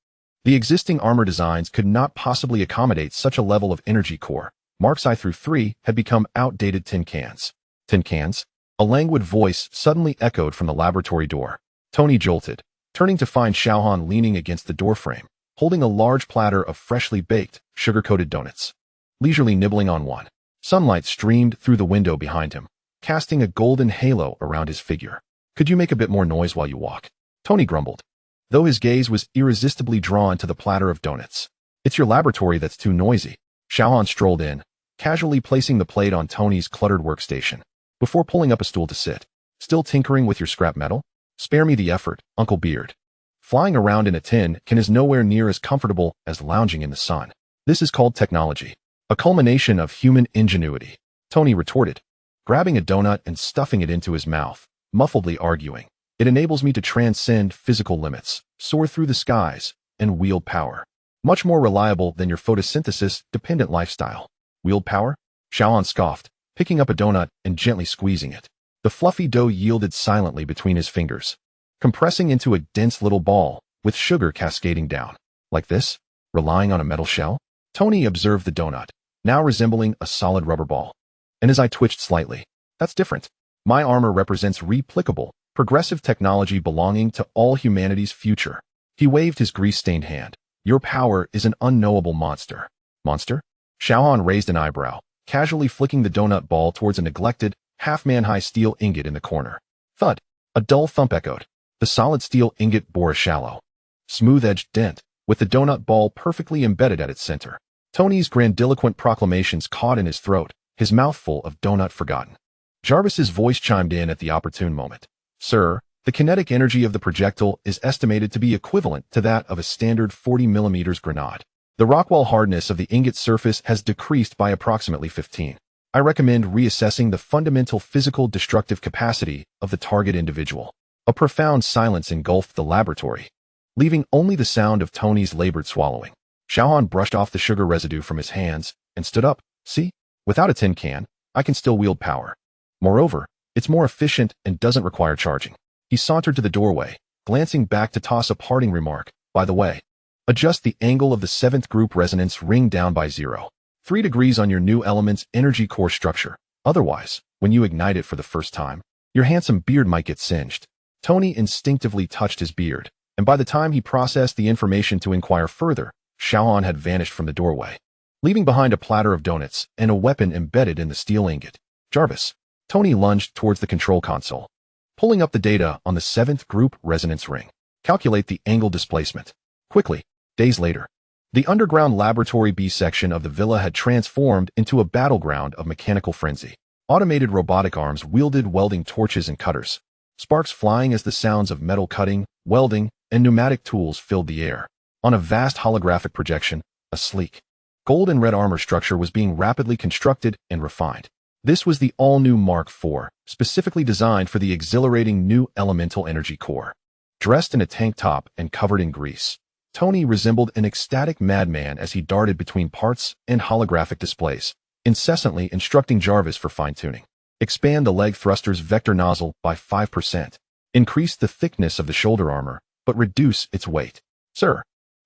the existing armor designs could not possibly accommodate such a level of energy core. Marks I through III had become outdated tin cans. Tin cans? A languid voice suddenly echoed from the laboratory door. Tony jolted, turning to find Xiao Han leaning against the doorframe, holding a large platter of freshly baked, sugar-coated donuts. Leisurely nibbling on one, sunlight streamed through the window behind him, casting a golden halo around his figure. Could you make a bit more noise while you walk? Tony grumbled, though his gaze was irresistibly drawn to the platter of donuts. It's your laboratory that's too noisy. Xiao Han strolled in, casually placing the plate on Tony's cluttered workstation, before pulling up a stool to sit. Still tinkering with your scrap metal? Spare me the effort, Uncle Beard. Flying around in a tin can is nowhere near as comfortable as lounging in the sun. This is called technology, a culmination of human ingenuity, Tony retorted, grabbing a donut and stuffing it into his mouth, muffledly arguing. It enables me to transcend physical limits, soar through the skies, and wield power. Much more reliable than your photosynthesis-dependent lifestyle. Wield power? Xiao Han scoffed, picking up a donut and gently squeezing it. The fluffy dough yielded silently between his fingers, compressing into a dense little ball, with sugar cascading down. Like this? Relying on a metal shell? Tony observed the donut, now resembling a solid rubber ball. And his eye twitched slightly. That's different. My armor represents replicable, progressive technology belonging to all humanity's future. He waved his grease-stained hand. Your power is an unknowable monster. Monster? Xiao Han raised an eyebrow, casually flicking the donut ball towards a neglected, half-man-high steel ingot in the corner. Thud. A dull thump echoed. The solid steel ingot bore a shallow, smooth-edged dent, with the donut ball perfectly embedded at its center. Tony's grandiloquent proclamations caught in his throat, his mouth full of donut forgotten. Jarvis's voice chimed in at the opportune moment. Sir, the kinetic energy of the projectile is estimated to be equivalent to that of a standard 40mm grenade. The Rockwell hardness of the ingot's surface has decreased by approximately 15. I recommend reassessing the fundamental physical destructive capacity of the target individual. A profound silence engulfed the laboratory, leaving only the sound of Tony's labored swallowing. Xiao Han brushed off the sugar residue from his hands and stood up. See? Without a tin can, I can still wield power. Moreover, it's more efficient and doesn't require charging. He sauntered to the doorway, glancing back to toss a parting remark. By the way, Adjust the angle of the 7th group resonance ring down by 0.3 degrees on your new element's energy core structure. Otherwise, when you ignite it for the first time, your handsome beard might get singed. Tony instinctively touched his beard, and by the time he processed the information to inquire further, Xiao Han had vanished from the doorway, leaving behind a platter of donuts and a weapon embedded in the steel ingot. Jarvis. Tony lunged towards the control console, pulling up the data on the 7th group resonance ring. Calculate the angle displacement. Quickly. Days later, the underground laboratory B section of the villa had transformed into a battleground of mechanical frenzy. Automated robotic arms wielded welding torches and cutters, sparks flying as the sounds of metal cutting, welding, and pneumatic tools filled the air. On a vast holographic projection, a sleek, gold and red armor structure was being rapidly constructed and refined. This was the all-new Mark IV, specifically designed for the exhilarating new elemental energy core. Dressed in a tank top and covered in grease, Tony resembled an ecstatic madman as he darted between parts and holographic displays, incessantly instructing Jarvis for fine-tuning. Expand the leg thruster's vector nozzle by 5%. Increase the thickness of the shoulder armor, but reduce its weight. Sir,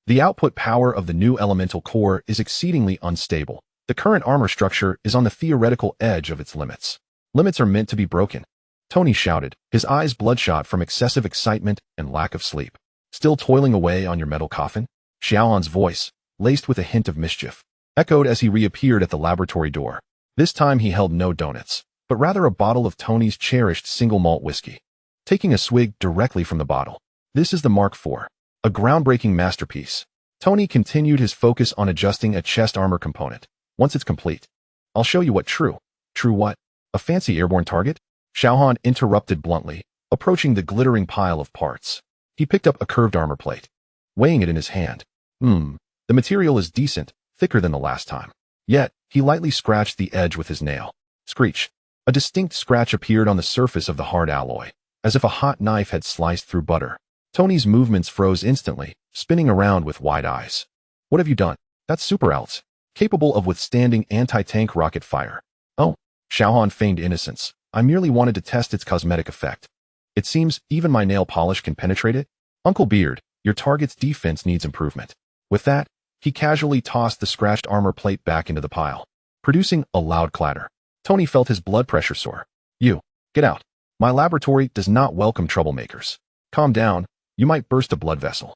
the output power of the new elemental core is exceedingly unstable. The current armor structure is on the theoretical edge of its limits. Limits are meant to be broken, Tony shouted, his eyes bloodshot from excessive excitement and lack of sleep. Still toiling away on your metal coffin? Xiao Han's voice, laced with a hint of mischief, echoed as he reappeared at the laboratory door. This time he held no donuts, but rather a bottle of Tony's cherished single malt whiskey. Taking a swig directly from the bottle. This is the Mark IV, a groundbreaking masterpiece. Tony continued his focus on adjusting a chest armor component. Once it's complete, I'll show you what true what? A fancy airborne target? Xiao Han interrupted bluntly, approaching the glittering pile of parts. He picked up a curved armor plate, weighing it in his hand. The material is decent, thicker than the last time. Yet, he lightly scratched the edge with his nail. Screech. A distinct scratch appeared on the surface of the hard alloy, as if a hot knife had sliced through butter. Tony's movements froze instantly, spinning around with wide eyes. What have you done? That's super S.H.I.E.L.D, capable of withstanding anti-tank rocket fire. Oh, Xiao Han feigned innocence. I merely wanted to test its cosmetic effect. It seems even my nail polish can penetrate it. Uncle Beard, your target's defense needs improvement. With that, he casually tossed the scratched armor plate back into the pile, producing a loud clatter. Tony felt his blood pressure soar. You, get out. My laboratory does not welcome troublemakers. Calm down, you might burst a blood vessel.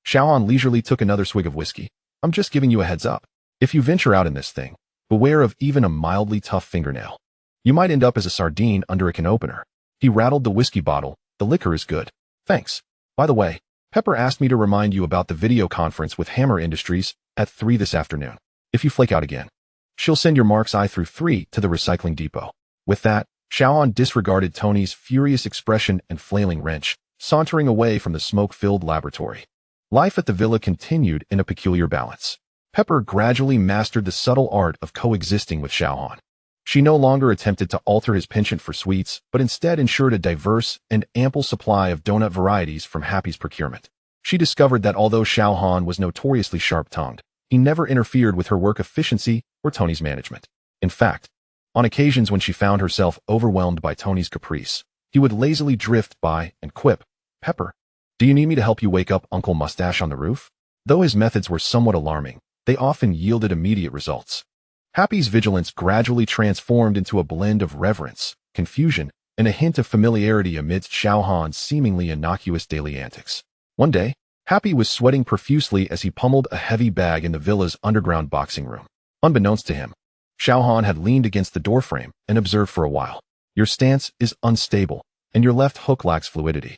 Xiao Han leisurely took another swig of whiskey. I'm just giving you a heads up. If you venture out in this thing, beware of even a mildly tough fingernail. You might end up as a sardine under a can opener. He rattled the whiskey bottle. The liquor is good. Thanks. By the way, Pepper asked me to remind you about the video conference with Hammer Industries at 3 this afternoon. If you flake out again, she'll send your marks I through 3 to the recycling depot. With that, Xiao Han disregarded Tony's furious expression and flailing wrench, sauntering away from the smoke-filled laboratory. Life at the villa continued in a peculiar balance. Pepper gradually mastered the subtle art of coexisting with Xiao Han. She no longer attempted to alter his penchant for sweets, but instead ensured a diverse and ample supply of donut varieties from Happy's procurement. She discovered that although Xiao Han was notoriously sharp-tongued, he never interfered with her work efficiency or Tony's management. In fact, on occasions when she found herself overwhelmed by Tony's caprice, he would lazily drift by and quip, "Pepper, do you need me to help you wake up Uncle Mustache on the roof?" Though his methods were somewhat alarming, they often yielded immediate results. Happy's vigilance gradually transformed into a blend of reverence, confusion, and a hint of familiarity amidst Xiao Han's seemingly innocuous daily antics. One day, Happy was sweating profusely as he pummeled a heavy bag in the villa's underground boxing room. Unbeknownst to him, Xiao Han had leaned against the doorframe and observed for a while. Your stance is unstable, and your left hook lacks fluidity.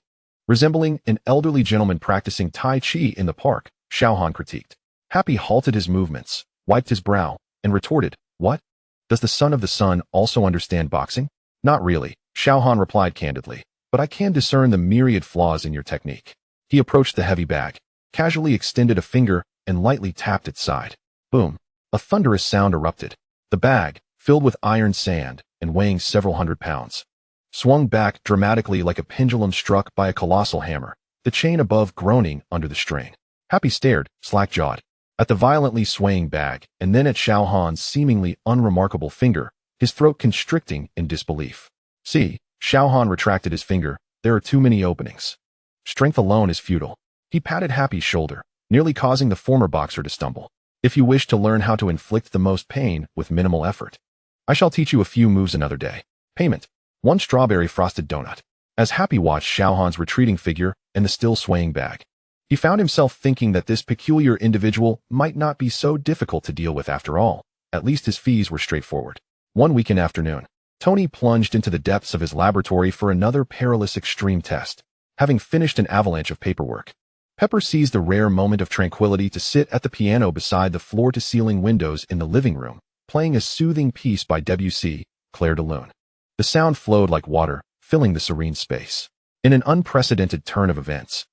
Resembling an elderly gentleman practicing Tai Chi in the park, Xiao Han critiqued. Happy halted his movements, wiped his brow, and retorted, "What? Does the son of the sun also understand boxing?" "Not really," Xiao Han replied candidly, "but I can discern the myriad flaws in your technique." He approached the heavy bag, casually extended a finger, and lightly tapped its side. Boom! A thunderous sound erupted. The bag, filled with iron sand and weighing several hundred pounds, swung back dramatically like a pendulum struck by a colossal hammer, the chain above groaning under the strain. Happy stared, slack-jawed, at the violently swaying bag, and then at Xiao Han's seemingly unremarkable finger, his throat constricting in disbelief. "See," Xiao Han retracted his finger, "there are too many openings. Strength alone is futile." He patted Happy's shoulder. nearly causing the former boxer to stumble. If you wish to learn how to inflict the most pain with minimal effort, I shall teach you a few moves another day. Payment: 1 strawberry frosted donut. As Happy watched Xiao Han's retreating figure and the still swaying bag, he found himself thinking that this peculiar individual might not be so difficult to deal with after all. At least his fees were straightforward. One weekend afternoon, Tony plunged into the depths of his laboratory for another perilous extreme test. Having finished an avalanche of paperwork, Pepper seized the rare moment of tranquility to sit at the piano beside the floor-to-ceiling windows in the living room, playing a soothing piece by Debussy, Clair de Lune. The sound flowed like water, filling the serene space. In an unprecedented turn of events,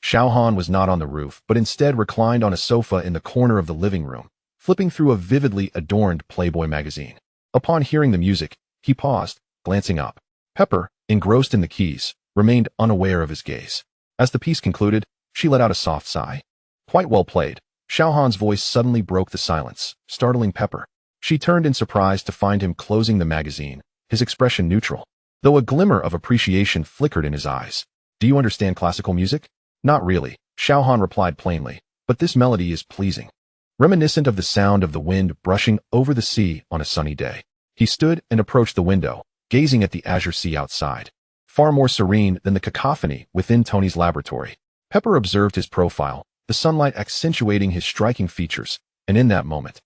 Xiao Han was not on the roof, but instead reclined on a sofa in the corner of the living room, flipping through a vividly adorned Playboy magazine. Upon hearing the music, he paused, glancing up. Pepper, engrossed in the keys, remained unaware of his gaze. As the piece concluded, she let out a soft sigh. Quite well played. Xiao Han's voice suddenly broke the silence, startling Pepper. She turned in surprise to find him closing the magazine, his expression neutral, though a glimmer of appreciation flickered in his eyes. Do you understand classical music? Not really, Xiao Han replied plainly, but this melody is pleasing. Reminiscent of the sound of the wind brushing over the sea on a sunny day. He stood and approached the window, gazing at the azure sea outside, far more serene than the cacophony within Tony's laboratory. Pepper observed his profile, the sunlight accentuating his striking features, and in that moment,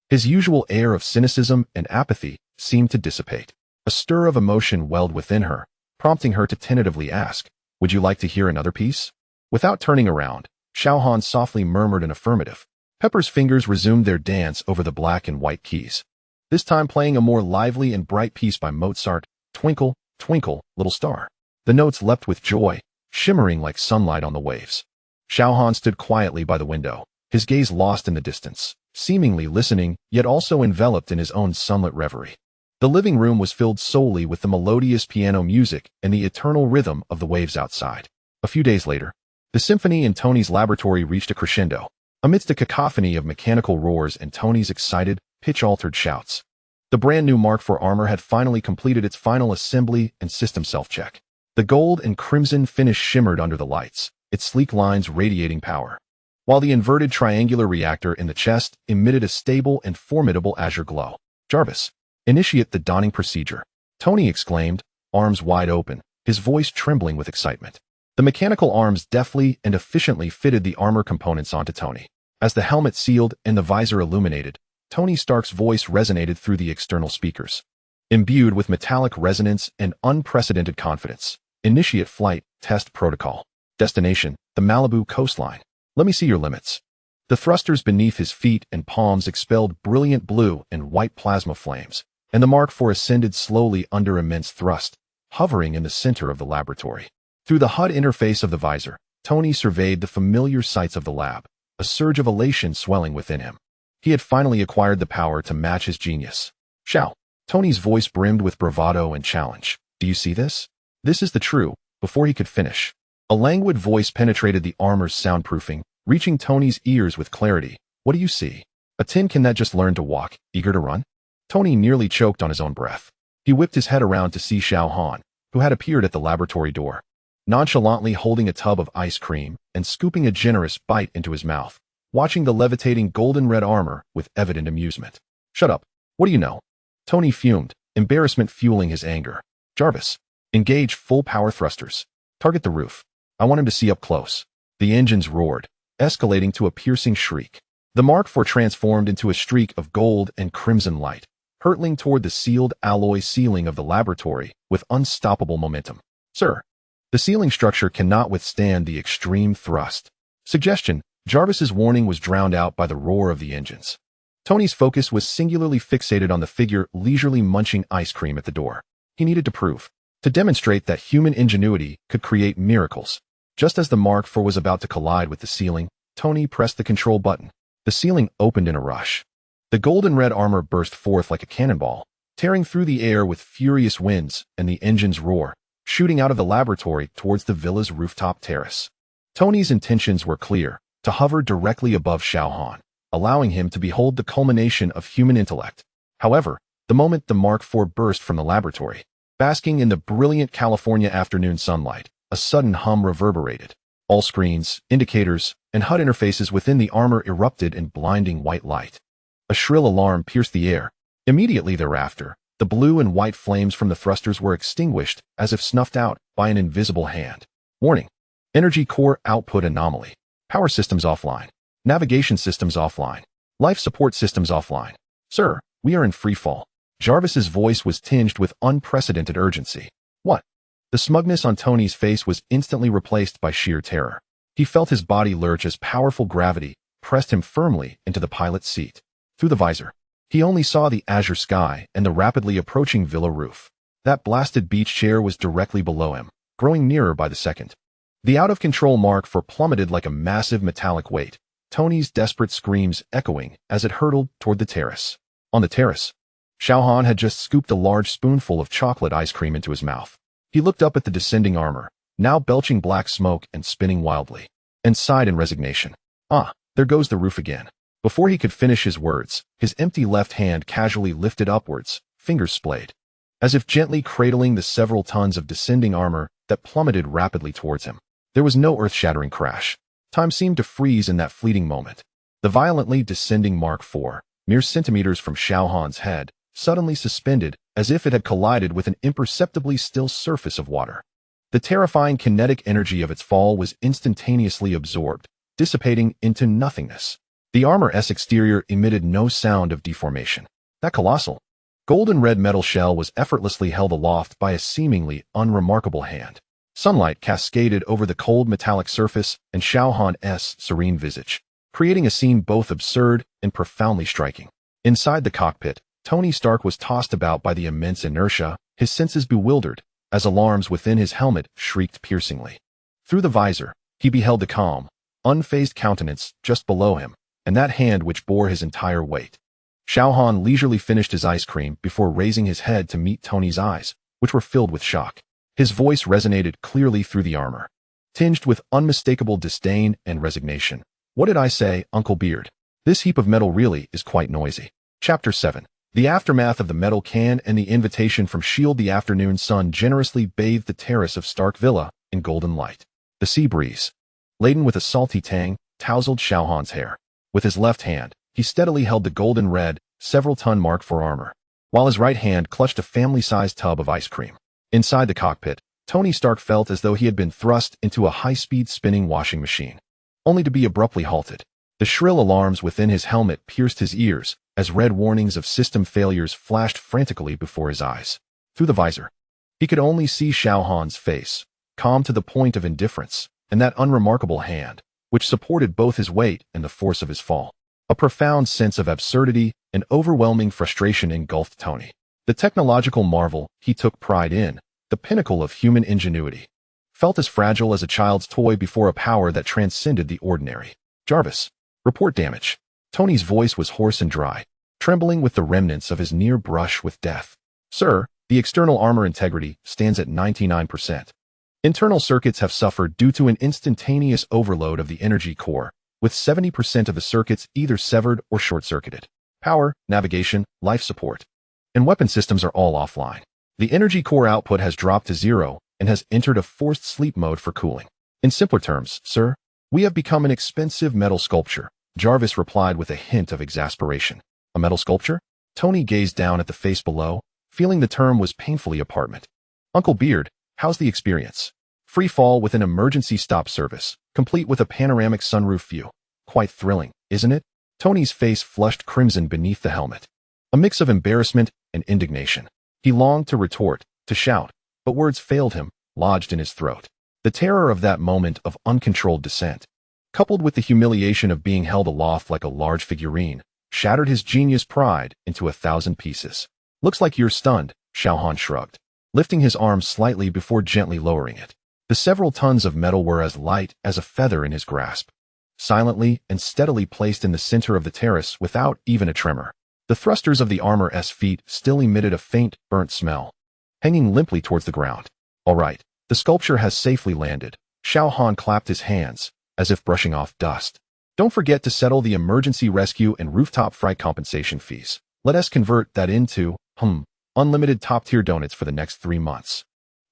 his usual air of cynicism and apathy seemed to dissipate. A stir of emotion welled within her, prompting her to tentatively ask, "Would you like to hear another piece?" Without turning around, Xiao Han softly murmured an affirmative. Pepper's fingers resumed their dance over the black and white keys, this time playing a more lively and bright piece by Mozart, Twinkle, Twinkle, Little Star. The notes leapt with joy, shimmering like sunlight on the waves. Xiao Han stood quietly by the window, his gaze lost in the distance, seemingly listening, yet also enveloped in his own sunlit reverie. The living room was filled solely with the melodious piano music and the eternal rhythm of the waves outside. A few days later, the symphony in Tony's laboratory reached a crescendo, amidst a cacophony of mechanical roars and Tony's excited, pitch-altered shouts. The brand-new Mark IV armor had finally completed its final assembly and system self-check. The gold and crimson finish shimmered under the lights, its sleek lines radiating power, while the inverted triangular reactor in the chest emitted a stable and formidable azure glow. "Jarvis, initiate the donning procedure," Tony exclaimed, arms wide open, his voice trembling with excitement. The mechanical arms deftly and efficiently fitted the armor components onto Tony. As the helmet sealed and the visor illuminated, Tony Stark's voice resonated through the external speakers. Imbued with metallic resonance and unprecedented confidence, "Initiate flight, test protocol. Destination, the Malibu coastline. Let me see your limits." The thrusters beneath his feet and palms expelled brilliant blue and white plasma flames, and the Mark IV ascended slowly under immense thrust, hovering in the center of the laboratory. Through the HUD interface of the visor, Tony surveyed the familiar sights of the lab, a surge of elation swelling within him. He had finally acquired the power to match his genius. "Xiao," Tony's voice brimmed with bravado and challenge. "Do you see this?" "This is the true." Before he could finish, a languid voice penetrated the armor's soundproofing, reaching Tony's ears with clarity. "What do you see? A tin can that just learned to walk, eager to run?" Tony nearly choked on his own breath. He whipped his head around to see Xiao Han, who had appeared at the laboratory door, nonchalantly holding a tub of ice cream and scooping a generous bite into his mouth, watching the levitating golden-red armor with evident amusement. "Shut up. What do you know?" Tony fumed, embarrassment fueling his anger. "Jarvis, engage full power thrusters. Target the roof. I want him to see up close." The engines roared, escalating to a piercing shriek. The Mark IV transformed into a streak of gold and crimson light, hurtling toward the sealed alloy ceiling of the laboratory with unstoppable momentum. "Sir, the ceiling structure cannot withstand the extreme thrust." Suggestion: Jarvis's warning was drowned out by the roar of the engines. Tony's focus was singularly fixated on the figure leisurely munching ice cream at the door. He needed to prove, to demonstrate that human ingenuity could create miracles. Just as the Mark IV was about to collide with the ceiling, Tony pressed the control button. The ceiling opened in a rush. The golden-red armor burst forth like a cannonball, tearing through the air with furious winds and the engine's roar, shooting out of the laboratory towards the villa's rooftop terrace. Tony's intentions were clear: to hover directly above Xiao Han, allowing him to behold the culmination of human intellect. However, the moment the Mark IV burst from the laboratory, basking in the brilliant California afternoon sunlight, a sudden hum reverberated. All screens, indicators, and HUD interfaces within the armor erupted in blinding white light. A shrill alarm pierced the air. Immediately thereafter, the blue and white flames from the thrusters were extinguished as if snuffed out by an invisible hand. Warning: Energy core output anomaly. Power systems offline. Navigation systems offline. Life support systems offline. Sir, we are in free fall. Jarvis's voice was tinged with unprecedented urgency. What? The smugness on Tony's face was instantly replaced by sheer terror. He felt his body lurch as powerful gravity pressed him firmly into the pilot's seat. Through the visor, he only saw the azure sky and the rapidly approaching villa roof. That blasted beach chair was directly below him, growing nearer by the second. The out-of-control Mark IV plummeted like a massive metallic weight, Tony's desperate screams echoing as it hurtled toward the terrace. On the terrace, Xiao Han had just scooped a large spoonful of chocolate ice cream into his mouth. He looked up at the descending armor, now belching black smoke and spinning wildly, and sighed in resignation. Ah, there goes the roof again. Before he could finish his words, his empty left hand casually lifted upwards, fingers splayed, as if gently cradling the several tons of descending armor that plummeted rapidly towards him. There was no earth-shattering crash. Time seemed to freeze in that fleeting moment. The violently descending Mark IV, mere centimeters from Xiao Han's head, suddenly suspended as if it had collided with an imperceptibly still surface of water. The terrifying kinetic energy of its fall was instantaneously absorbed, dissipating into nothingness. The armor's exterior emitted no sound of deformation. That colossal, golden-red metal shell was effortlessly held aloft by a seemingly unremarkable hand. Sunlight cascaded over the cold metallic surface and Xiao Han's serene visage, creating a scene both absurd and profoundly striking. Inside the cockpit, Tony Stark was tossed about by the immense inertia, his senses bewildered, as alarms within his helmet shrieked piercingly. Through the visor, he beheld the calm, unfazed countenance just below him, and that hand which bore his entire weight. Xiao Han leisurely finished his ice cream before raising his head to meet Tony's eyes, which were filled with shock. His voice resonated clearly through the armor, tinged with unmistakable disdain and resignation. What did I say, Uncle Beard? This heap of metal really is quite noisy. Chapter 7. The aftermath of the metal can and the invitation from S.H.I.E.L.D. The afternoon sun generously bathed the terrace of Stark Villa in golden light. The sea breeze, laden with a salty tang, tousled Xiao Han's hair. With his left hand, he steadily held the golden red, several-ton Mark IV armor, while his right hand clutched a family-sized tub of ice cream. Inside the cockpit, Tony Stark felt as though he had been thrust into a high-speed spinning washing machine, only to be abruptly halted. The shrill alarms within his helmet pierced his ears as red warnings of system failures flashed frantically before his eyes. Through the visor, he could only see Xiao Han's face, calm to the point of indifference, and that unremarkable hand, which supported both his weight and the force of his fall. A profound sense of absurdity and overwhelming frustration engulfed Tony. The technological marvel he took pride in, the pinnacle of human ingenuity, felt as fragile as a child's toy before a power that transcended the ordinary. Jarvis, report damage. Tony's voice was hoarse and dry, trembling with the remnants of his near brush with death. Sir, the external armor integrity stands at 99%. Internal circuits have suffered due to an instantaneous overload of the energy core, with 70% of the circuits either severed or short-circuited. Power, navigation, life support, and weapon systems are all offline. The energy core output has dropped to zero and has entered a forced sleep mode for cooling. In simpler terms, sir, we have become an expensive metal sculpture, Jarvis replied with a hint of exasperation. A metal sculpture? Tony gazed down at the face below, feeling the term was painfully apartment. Uncle Beard, how's the experience? Free fall with an emergency stop service, complete with a panoramic sunroof view. Quite thrilling, isn't it? Tony's face flushed crimson beneath the helmet. A mix of embarrassment and indignation. He longed to retort, to shout, but words failed him, lodged in his throat. The terror of that moment of uncontrolled descent, coupled with the humiliation of being held aloft like a large figurine, shattered his genius pride into 1,000 pieces. Looks like you're stunned, Xiao Han shrugged, lifting his arm slightly before gently lowering it. The several tons of metal were as light as a feather in his grasp, silently and steadily placed in the center of the terrace without even a tremor. The thrusters of the armor's feet still emitted a faint, burnt smell, hanging limply towards the ground. All right, the sculpture has safely landed. Xiao Han clapped his hands, as if brushing off dust. Don't forget to settle the emergency rescue and rooftop flight compensation fees. Let us convert that into, unlimited top-tier donuts for the next 3 months.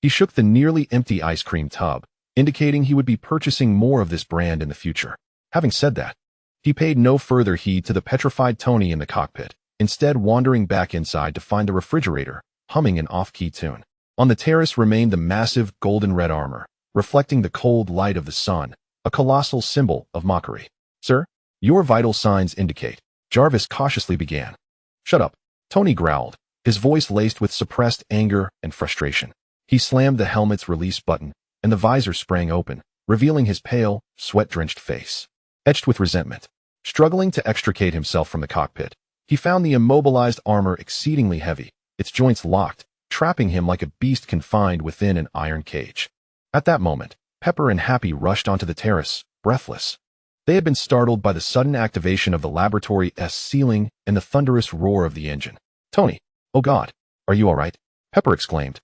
He shook the nearly empty ice cream tub, indicating he would be purchasing more of this brand in the future. Having said that, he paid no further heed to the petrified Tony in the cockpit, instead wandering back inside to find the refrigerator, humming an off-key tune. On the terrace remained the massive golden-red armor, reflecting the cold light of the sun, a colossal symbol of mockery. "Sir, your vital signs indicate," Jarvis cautiously began. "Shut up," Tony growled, his voice laced with suppressed anger and frustration. He slammed the helmet's release button, and the visor sprang open, revealing his pale, sweat-drenched face, etched with resentment. Struggling to extricate himself from the cockpit, he found the immobilized armor exceedingly heavy, its joints locked, trapping him like a beast confined within an iron cage. At that moment, Pepper and Happy rushed onto the terrace, breathless. They had been startled by the sudden activation of the laboratory's ceiling and the thunderous roar of the engine. "Tony, oh God, are you all right?" Pepper exclaimed,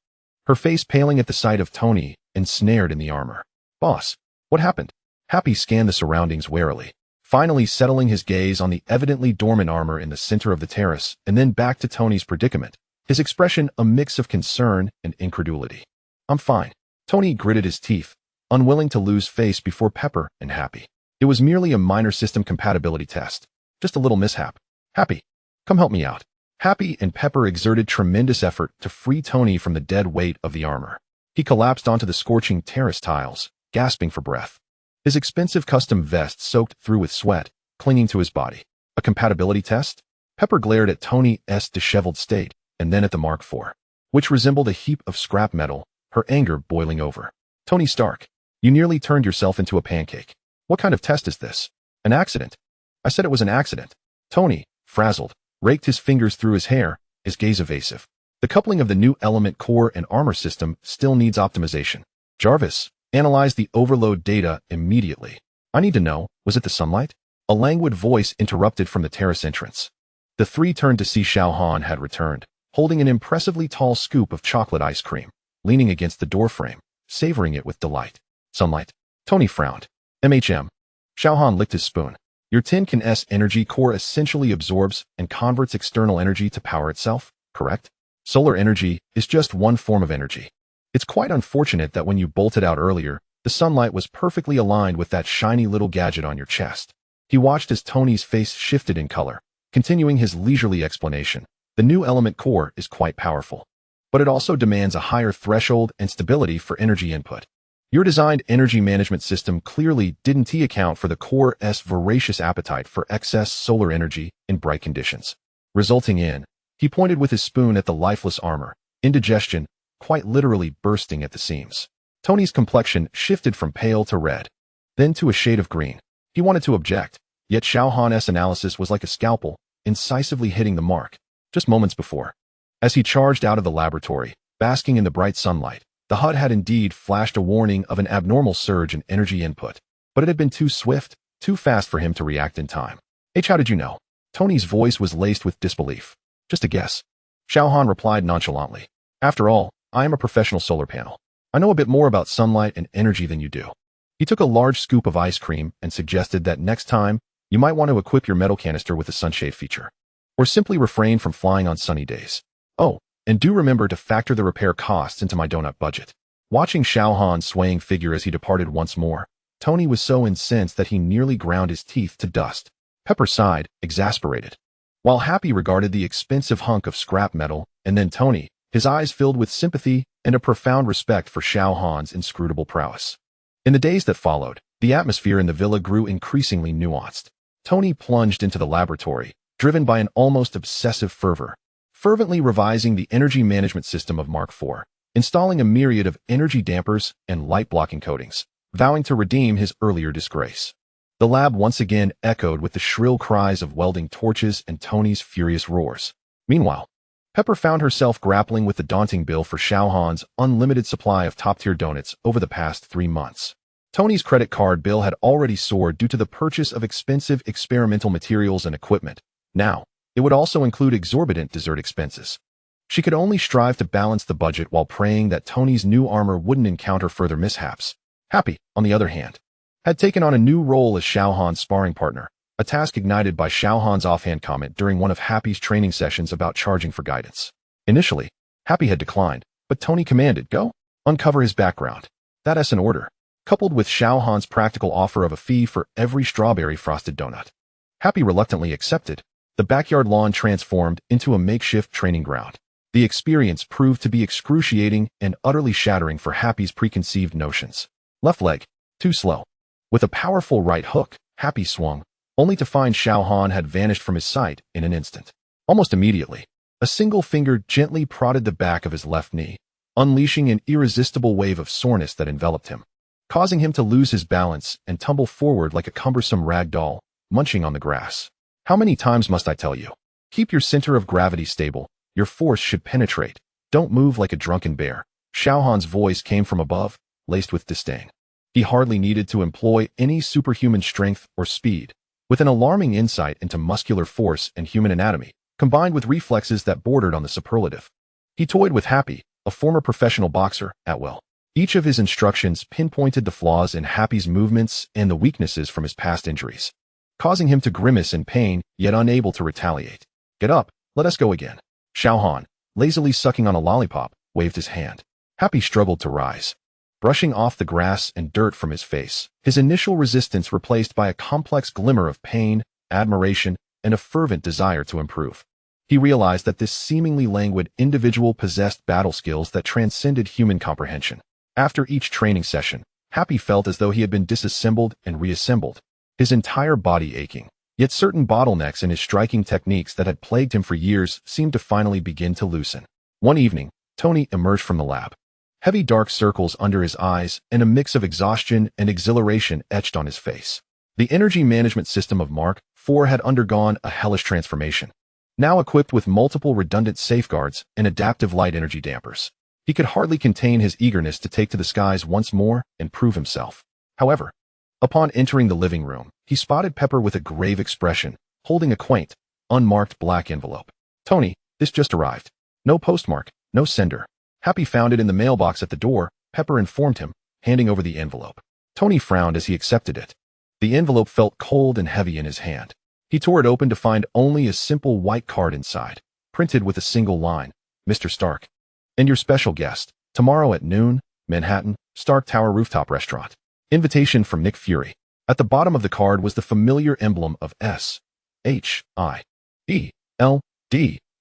her face paling at the sight of Tony ensnared in the armor. "Boss, what happened?" Happy scanned the surroundings warily, finally settling his gaze on the evidently dormant armor in the center of the terrace and then back to Tony's predicament, his expression a mix of concern and incredulity. "I'm fine." Tony gritted his teeth, unwilling to lose face before Pepper and Happy. "It was merely a minor system compatibility test. Just a little mishap. Happy, come help me out." Happy and Pepper exerted tremendous effort to free Tony from the dead weight of the armor. He collapsed onto the scorching terrace tiles, gasping for breath. His expensive custom vest soaked through with sweat, clinging to his body. "A compatibility test?" Pepper glared at Tony's disheveled state, and then at the Mark IV, which resembled a heap of scrap metal, her anger boiling over. "Tony Stark, you nearly turned yourself into a pancake. What kind of test is this? An accident?" "I said it was an accident." Tony, frazzled, raked his fingers through his hair, his gaze evasive. "The coupling of the new element core and armor system still needs optimization." Jarvis, analyze the overload data immediately. "I need to know, was it the sunlight?" A languid voice interrupted from the terrace entrance. The three turned to see Xiao Han had returned, holding an impressively tall scoop of chocolate ice cream, leaning against the doorframe, savoring it with delight. "Sunlight?" Tony frowned. "MHM. Xiao Han licked his spoon. "Your tin can's energy core essentially absorbs and converts external energy to power itself, correct? Solar energy is just one form of energy. It's quite unfortunate that when you bolted out earlier, the sunlight was perfectly aligned with that shiny little gadget on your chest." He watched as Tony's face shifted in color, continuing his leisurely explanation. "The new element core is quite powerful, but it also demands a higher threshold and stability for energy input. Your designed energy management system clearly didn't account for the core's voracious appetite for excess solar energy in bright conditions, resulting in," he pointed with his spoon at the lifeless armor, "indigestion, quite literally bursting at the seams." Tony's complexion shifted from pale to red, then to a shade of green. He wanted to object, yet Xiao Han's analysis was like a scalpel, incisively hitting the mark. Just moments before, as he charged out of the laboratory, basking in the bright sunlight, the HUD had indeed flashed a warning of an abnormal surge in energy input, but it had been too swift, too fast for him to react in time. "How did you know?" Tony's voice was laced with disbelief. "Just a guess." Xiao Han replied nonchalantly. "After all, I am a professional solar panel. I know a bit more about sunlight and energy than you do." He took a large scoop of ice cream and suggested that next time, you might want to equip your metal canister with a sunshade feature, or simply refrain from flying on sunny days. "Oh, and do remember to factor the repair costs into my donut budget." Watching Xiao Han's swaying figure as he departed once more, Tony was so incensed that he nearly ground his teeth to dust. Pepper sighed, exasperated, while Happy regarded the expensive hunk of scrap metal, and then Tony, his eyes filled with sympathy and a profound respect for Xiao Han's inscrutable prowess. In the days that followed, the atmosphere in the villa grew increasingly nuanced. Tony plunged into the laboratory, driven by an almost obsessive fervor, fervently revising the energy management system of Mark IV, installing a myriad of energy dampers and light-blocking coatings, vowing to redeem his earlier disgrace. The lab once again echoed with the shrill cries of welding torches and Tony's furious roars. Meanwhile, Pepper found herself grappling with the daunting bill for Xiao Han's unlimited supply of top-tier donuts over the past 3 months. Tony's credit card bill had already soared due to the purchase of expensive experimental materials and equipment. Now, it would also include exorbitant dessert expenses. She could only strive to balance the budget while praying that Tony's new armor wouldn't encounter further mishaps. Happy, on the other hand, had taken on a new role as Xiao Han's sparring partner, a task ignited by Xiao Han's offhand comment during one of Happy's training sessions about charging for guidance. Initially, Happy had declined, but Tony commanded, "Go, uncover his background. That's an order." coupled with Xiao Han's practical offer of a fee for every strawberry frosted donut. Happy reluctantly accepted. The backyard lawn transformed into a makeshift training ground. The experience proved to be excruciating and utterly shattering for Happy's preconceived notions. Left leg, too slow. With a powerful right hook, Happy swung, only to find Xiao Han had vanished from his sight in an instant. Almost immediately, a single finger gently prodded the back of his left knee, unleashing an irresistible wave of soreness that enveloped him, causing him to lose his balance and tumble forward like a cumbersome rag doll, munching on the grass. How many times must I tell you? Keep your center of gravity stable. Your force should penetrate. Don't move like a drunken bear. Xiao Han's voice came from above, laced with disdain. He hardly needed to employ any superhuman strength or speed. With an alarming insight into muscular force and human anatomy, combined with reflexes that bordered on the superlative, he toyed with Happy, a former professional boxer, at will. Each of his instructions pinpointed the flaws in Happy's movements and the weaknesses from his past injuries, causing him to grimace in pain, yet unable to retaliate. Get up, let us go again. Xiao Han, lazily sucking on a lollipop, waved his hand. Happy struggled to rise, brushing off the grass and dirt from his face, his initial resistance replaced by a complex glimmer of pain, admiration, and a fervent desire to improve. He realized that this seemingly languid individual possessed battle skills that transcended human comprehension. After each training session, Happy felt as though he had been disassembled and reassembled, his entire body aching. Yet certain bottlenecks in his striking techniques that had plagued him for years seemed to finally begin to loosen. One evening, Tony emerged from the lab. Heavy dark circles under his eyes and a mix of exhaustion and exhilaration etched on his face. The energy management system of Mark IV had undergone a hellish transformation. Now equipped with multiple redundant safeguards and adaptive light energy dampers, he could hardly contain his eagerness to take to the skies once more and prove himself. However, upon entering the living room, he spotted Pepper with a grave expression, holding a quaint, unmarked black envelope. Tony, this just arrived. No postmark, no sender. Happy found it in the mailbox at the door, Pepper informed him, handing over the envelope. Tony frowned as he accepted it. The envelope felt cold and heavy in his hand. He tore it open to find only a simple white card inside, printed with a single line. Mr. Stark. And your special guest, tomorrow at noon, Manhattan, Stark Tower Rooftop Restaurant. Invitation from Nick Fury. At the bottom of the card was the familiar emblem of S.H.I.E.L.D,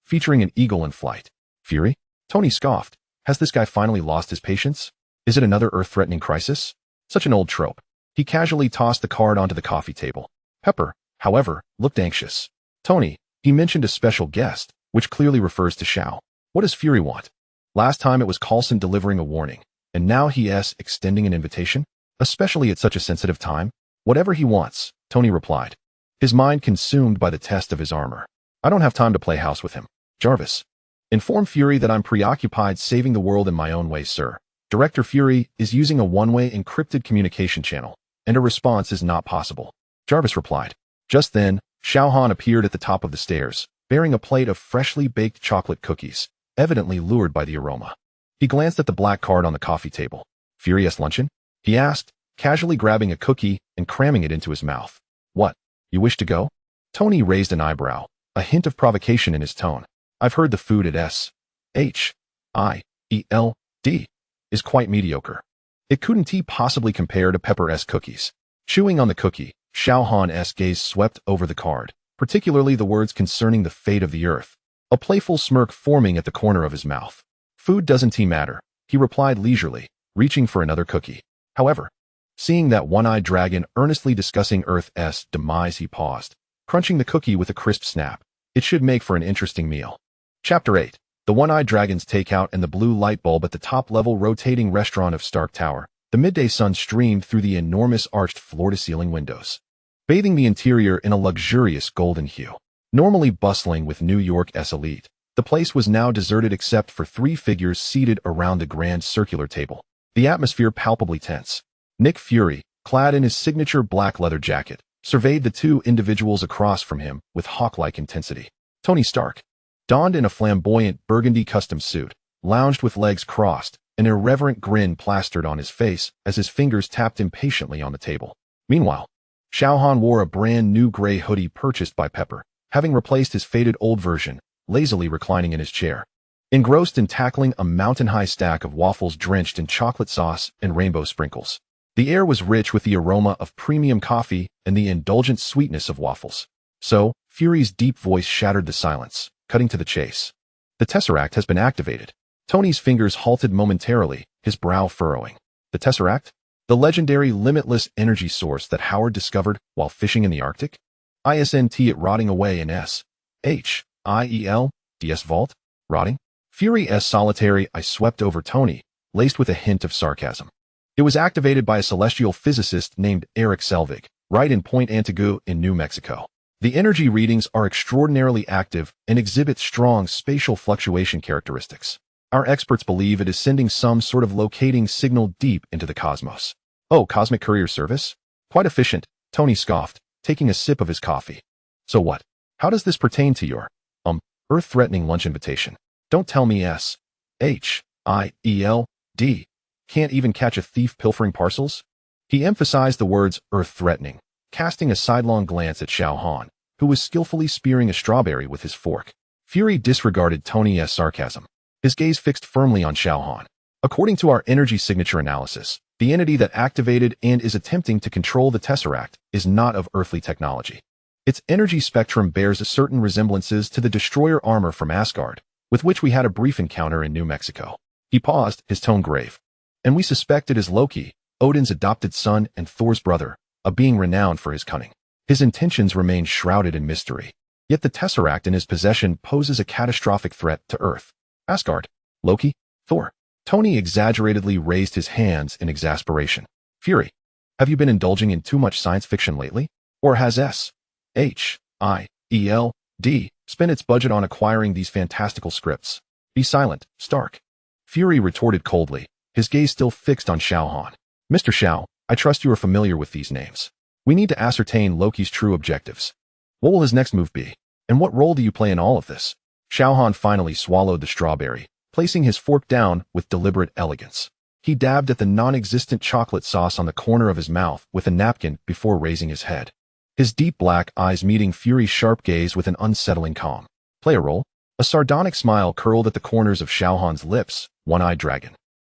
featuring an eagle in flight. Fury? Tony scoffed. Has this guy finally lost his patience? Is it another Earth-threatening crisis? Such an old trope. He casually tossed the card onto the coffee table. Pepper, however, looked anxious. Tony, he mentioned a special guest, which clearly refers to Xiao. What does Fury want? Last time it was Coulson delivering a warning, and now he's extending an invitation? Especially at such a sensitive time? Whatever he wants, Tony replied, his mind consumed by the test of his armor. I don't have time to play house with him. Jarvis. Inform Fury that I'm preoccupied saving the world in my own way, sir. Director Fury is using a one-way encrypted communication channel, and a response is not possible. Jarvis replied. Just then, Xiao Han appeared at the top of the stairs, bearing a plate of freshly baked chocolate cookies, evidently lured by the aroma. He glanced at the black card on the coffee table. Furious luncheon? He asked, casually grabbing a cookie and cramming it into his mouth. What? You wish to go? Tony raised an eyebrow, a hint of provocation in his tone. I've heard the food at S.H.I.E.L.D is quite mediocre. It couldn't possibly compare to Pepper-esque cookies. Chewing on the cookie, Xiao Han's gaze swept over the card, particularly the words concerning the fate of the earth, a playful smirk forming at the corner of his mouth. Food doesn't matter, he replied leisurely, reaching for another cookie. However, seeing that one-eyed dragon earnestly discussing Earth's demise, he paused, crunching the cookie with a crisp snap. It should make for an interesting meal. Chapter 8. The One-Eyed Dragon's Takeout and the blue light bulb at the top-level rotating restaurant of Stark Tower. The midday sun streamed through the enormous arched floor-to-ceiling windows, bathing the interior in a luxurious golden hue. Normally bustling with New York's elite, the place was now deserted except for three figures seated around the grand circular table, the atmosphere palpably tense. Nick Fury, clad in his signature black leather jacket, surveyed the two individuals across from him with hawk-like intensity. Tony Stark, donned in a flamboyant burgundy custom suit, lounged with legs crossed, an irreverent grin plastered on his face as his fingers tapped impatiently on the table. Meanwhile, Xiao Han wore a brand new gray hoodie purchased by Pepper, having replaced his faded old version, lazily reclining in his chair, engrossed in tackling a mountain-high stack of waffles drenched in chocolate sauce and rainbow sprinkles. The air was rich with the aroma of premium coffee and the indulgent sweetness of waffles. So, Fury's deep voice shattered the silence, cutting to the chase. The Tesseract has been activated. Tony's fingers halted momentarily, his brow furrowing. The Tesseract? The legendary limitless energy source that Howard discovered while fishing in the Arctic? Isn't it rotting away in S.H.I.E.L.D's vault? Rotting? Fury's solitary eye swept over Tony, laced with a hint of sarcasm. It was activated by a celestial physicist named Eric Selvig, right in Point Antigu in New Mexico. The energy readings are extraordinarily active and exhibit strong spatial fluctuation characteristics. Our experts believe it is sending some sort of locating signal deep into the cosmos. Oh, cosmic courier service? Quite efficient, Tony scoffed, taking a sip of his coffee. So what? How does this pertain to your, Earth-threatening lunch invitation? Don't tell me S.H.I.E.L.D. can't even catch a thief pilfering parcels? He emphasized the words earth-threatening, casting a sidelong glance at Xiao Han, who was skillfully spearing a strawberry with his fork. Fury disregarded Tony's sarcasm. His gaze fixed firmly on Xiao Han. According to our energy signature analysis, the entity that activated and is attempting to control the Tesseract is not of earthly technology. Its energy spectrum bears certain resemblances to the destroyer armor from Asgard, with which we had a brief encounter in New Mexico. He paused, his tone grave. And we suspect it is Loki, Odin's adopted son and Thor's brother, a being renowned for his cunning. His intentions remain shrouded in mystery. Yet the Tesseract in his possession poses a catastrophic threat to Earth. Asgard, Loki, Thor. Tony exaggeratedly raised his hands in exasperation. Fury, have you been indulging in too much science fiction lately? Or has S.H.I.E.L.D. spent its budget on acquiring these fantastical scripts? Be silent, Stark. Fury retorted coldly, his gaze still fixed on Xiao Han. Mr. Xiao, I trust you are familiar with these names. We need to ascertain Loki's true objectives. What will his next move be? And what role do you play in all of this? Xiao Han finally swallowed the strawberry, placing his fork down with deliberate elegance. He dabbed at the non-existent chocolate sauce on the corner of his mouth with a napkin before raising his head. His deep black eyes meeting Fury's sharp gaze with an unsettling calm. Play a role? A sardonic smile curled at the corners of Xiao Han's lips, one-eyed dragon.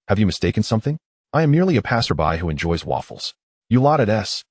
Have you mistaken something? I am merely a passerby who enjoys waffles. You lot at S.H.I.E.L.D.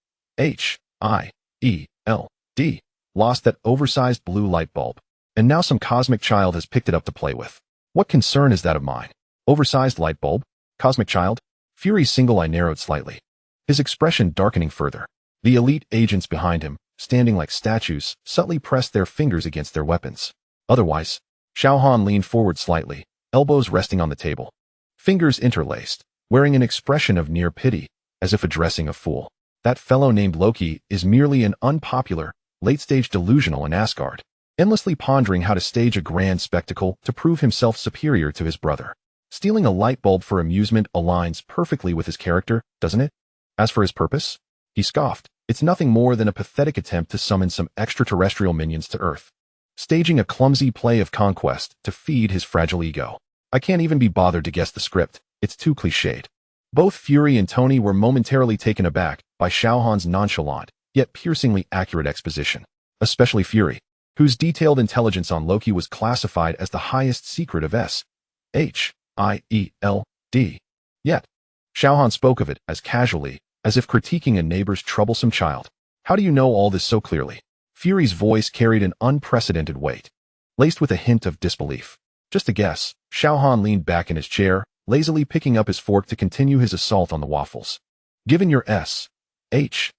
lost that oversized blue light bulb, and now some cosmic child has picked it up to play with. What concern is that of mine? Oversized light bulb? Cosmic child? Fury's single eye narrowed slightly, his expression darkening further. The elite agents behind him, standing like statues, subtly pressed their fingers against their weapons. Otherwise, Xiao Han leaned forward slightly, elbows resting on the table. Fingers interlaced, wearing an expression of near pity, as if addressing a fool. That fellow named Loki is merely an unpopular, late-stage delusional in Asgard, endlessly pondering how to stage a grand spectacle to prove himself superior to his brother. Stealing a light bulb for amusement aligns perfectly with his character, doesn't it? As for his purpose, he scoffed. It's nothing more than a pathetic attempt to summon some extraterrestrial minions to Earth, staging a clumsy play of conquest to feed his fragile ego. I can't even be bothered to guess the script, it's too cliched. Both Fury and Tony were momentarily taken aback by Xiao Han's nonchalant, yet piercingly accurate exposition, especially Fury, whose detailed intelligence on Loki was classified as the highest secret of S.H.I.E.L.D. Yet, Xiao Han spoke of it as casually, as if critiquing a neighbor's troublesome child. How do you know all this so clearly? Fury's voice carried an unprecedented weight, laced with a hint of disbelief. Just a guess. Xiao Han leaned back in his chair, lazily picking up his fork to continue his assault on the waffles. Given your S.H.I.E.L.D's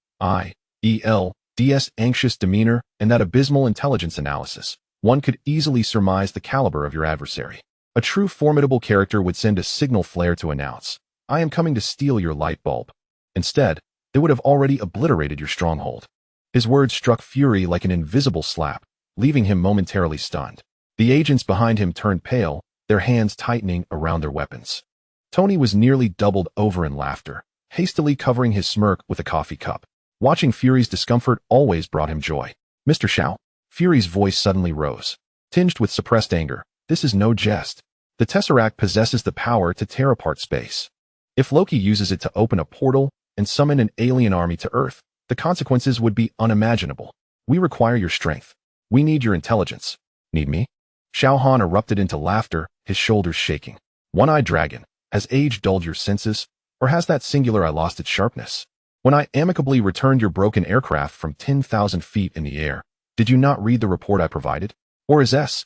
anxious demeanor and that abysmal intelligence analysis, one could easily surmise the caliber of your adversary. A true formidable character would send a signal flare to announce, I am coming to steal your light bulb. Instead, they would have already obliterated your stronghold. His words struck Fury like an invisible slap, leaving him momentarily stunned. The agents behind him turned pale, their hands tightening around their weapons. Tony was nearly doubled over in laughter, hastily covering his smirk with a coffee cup. Watching Fury's discomfort always brought him joy. Mr. Xiao, Fury's voice suddenly rose, tinged with suppressed anger. This is no jest. The Tesseract possesses the power to tear apart space. If Loki uses it to open a portal and summon an alien army to Earth, the consequences would be unimaginable. We require your strength. We need your intelligence. Need me? Xiao Han erupted into laughter, his shoulders shaking. One-eyed dragon, has age dulled your senses, Or has that singular eye lost its sharpness? When I amicably returned your broken aircraft from 10,000 feet in the air, did you not read the report I provided? Or is S.H.I.E.L.D.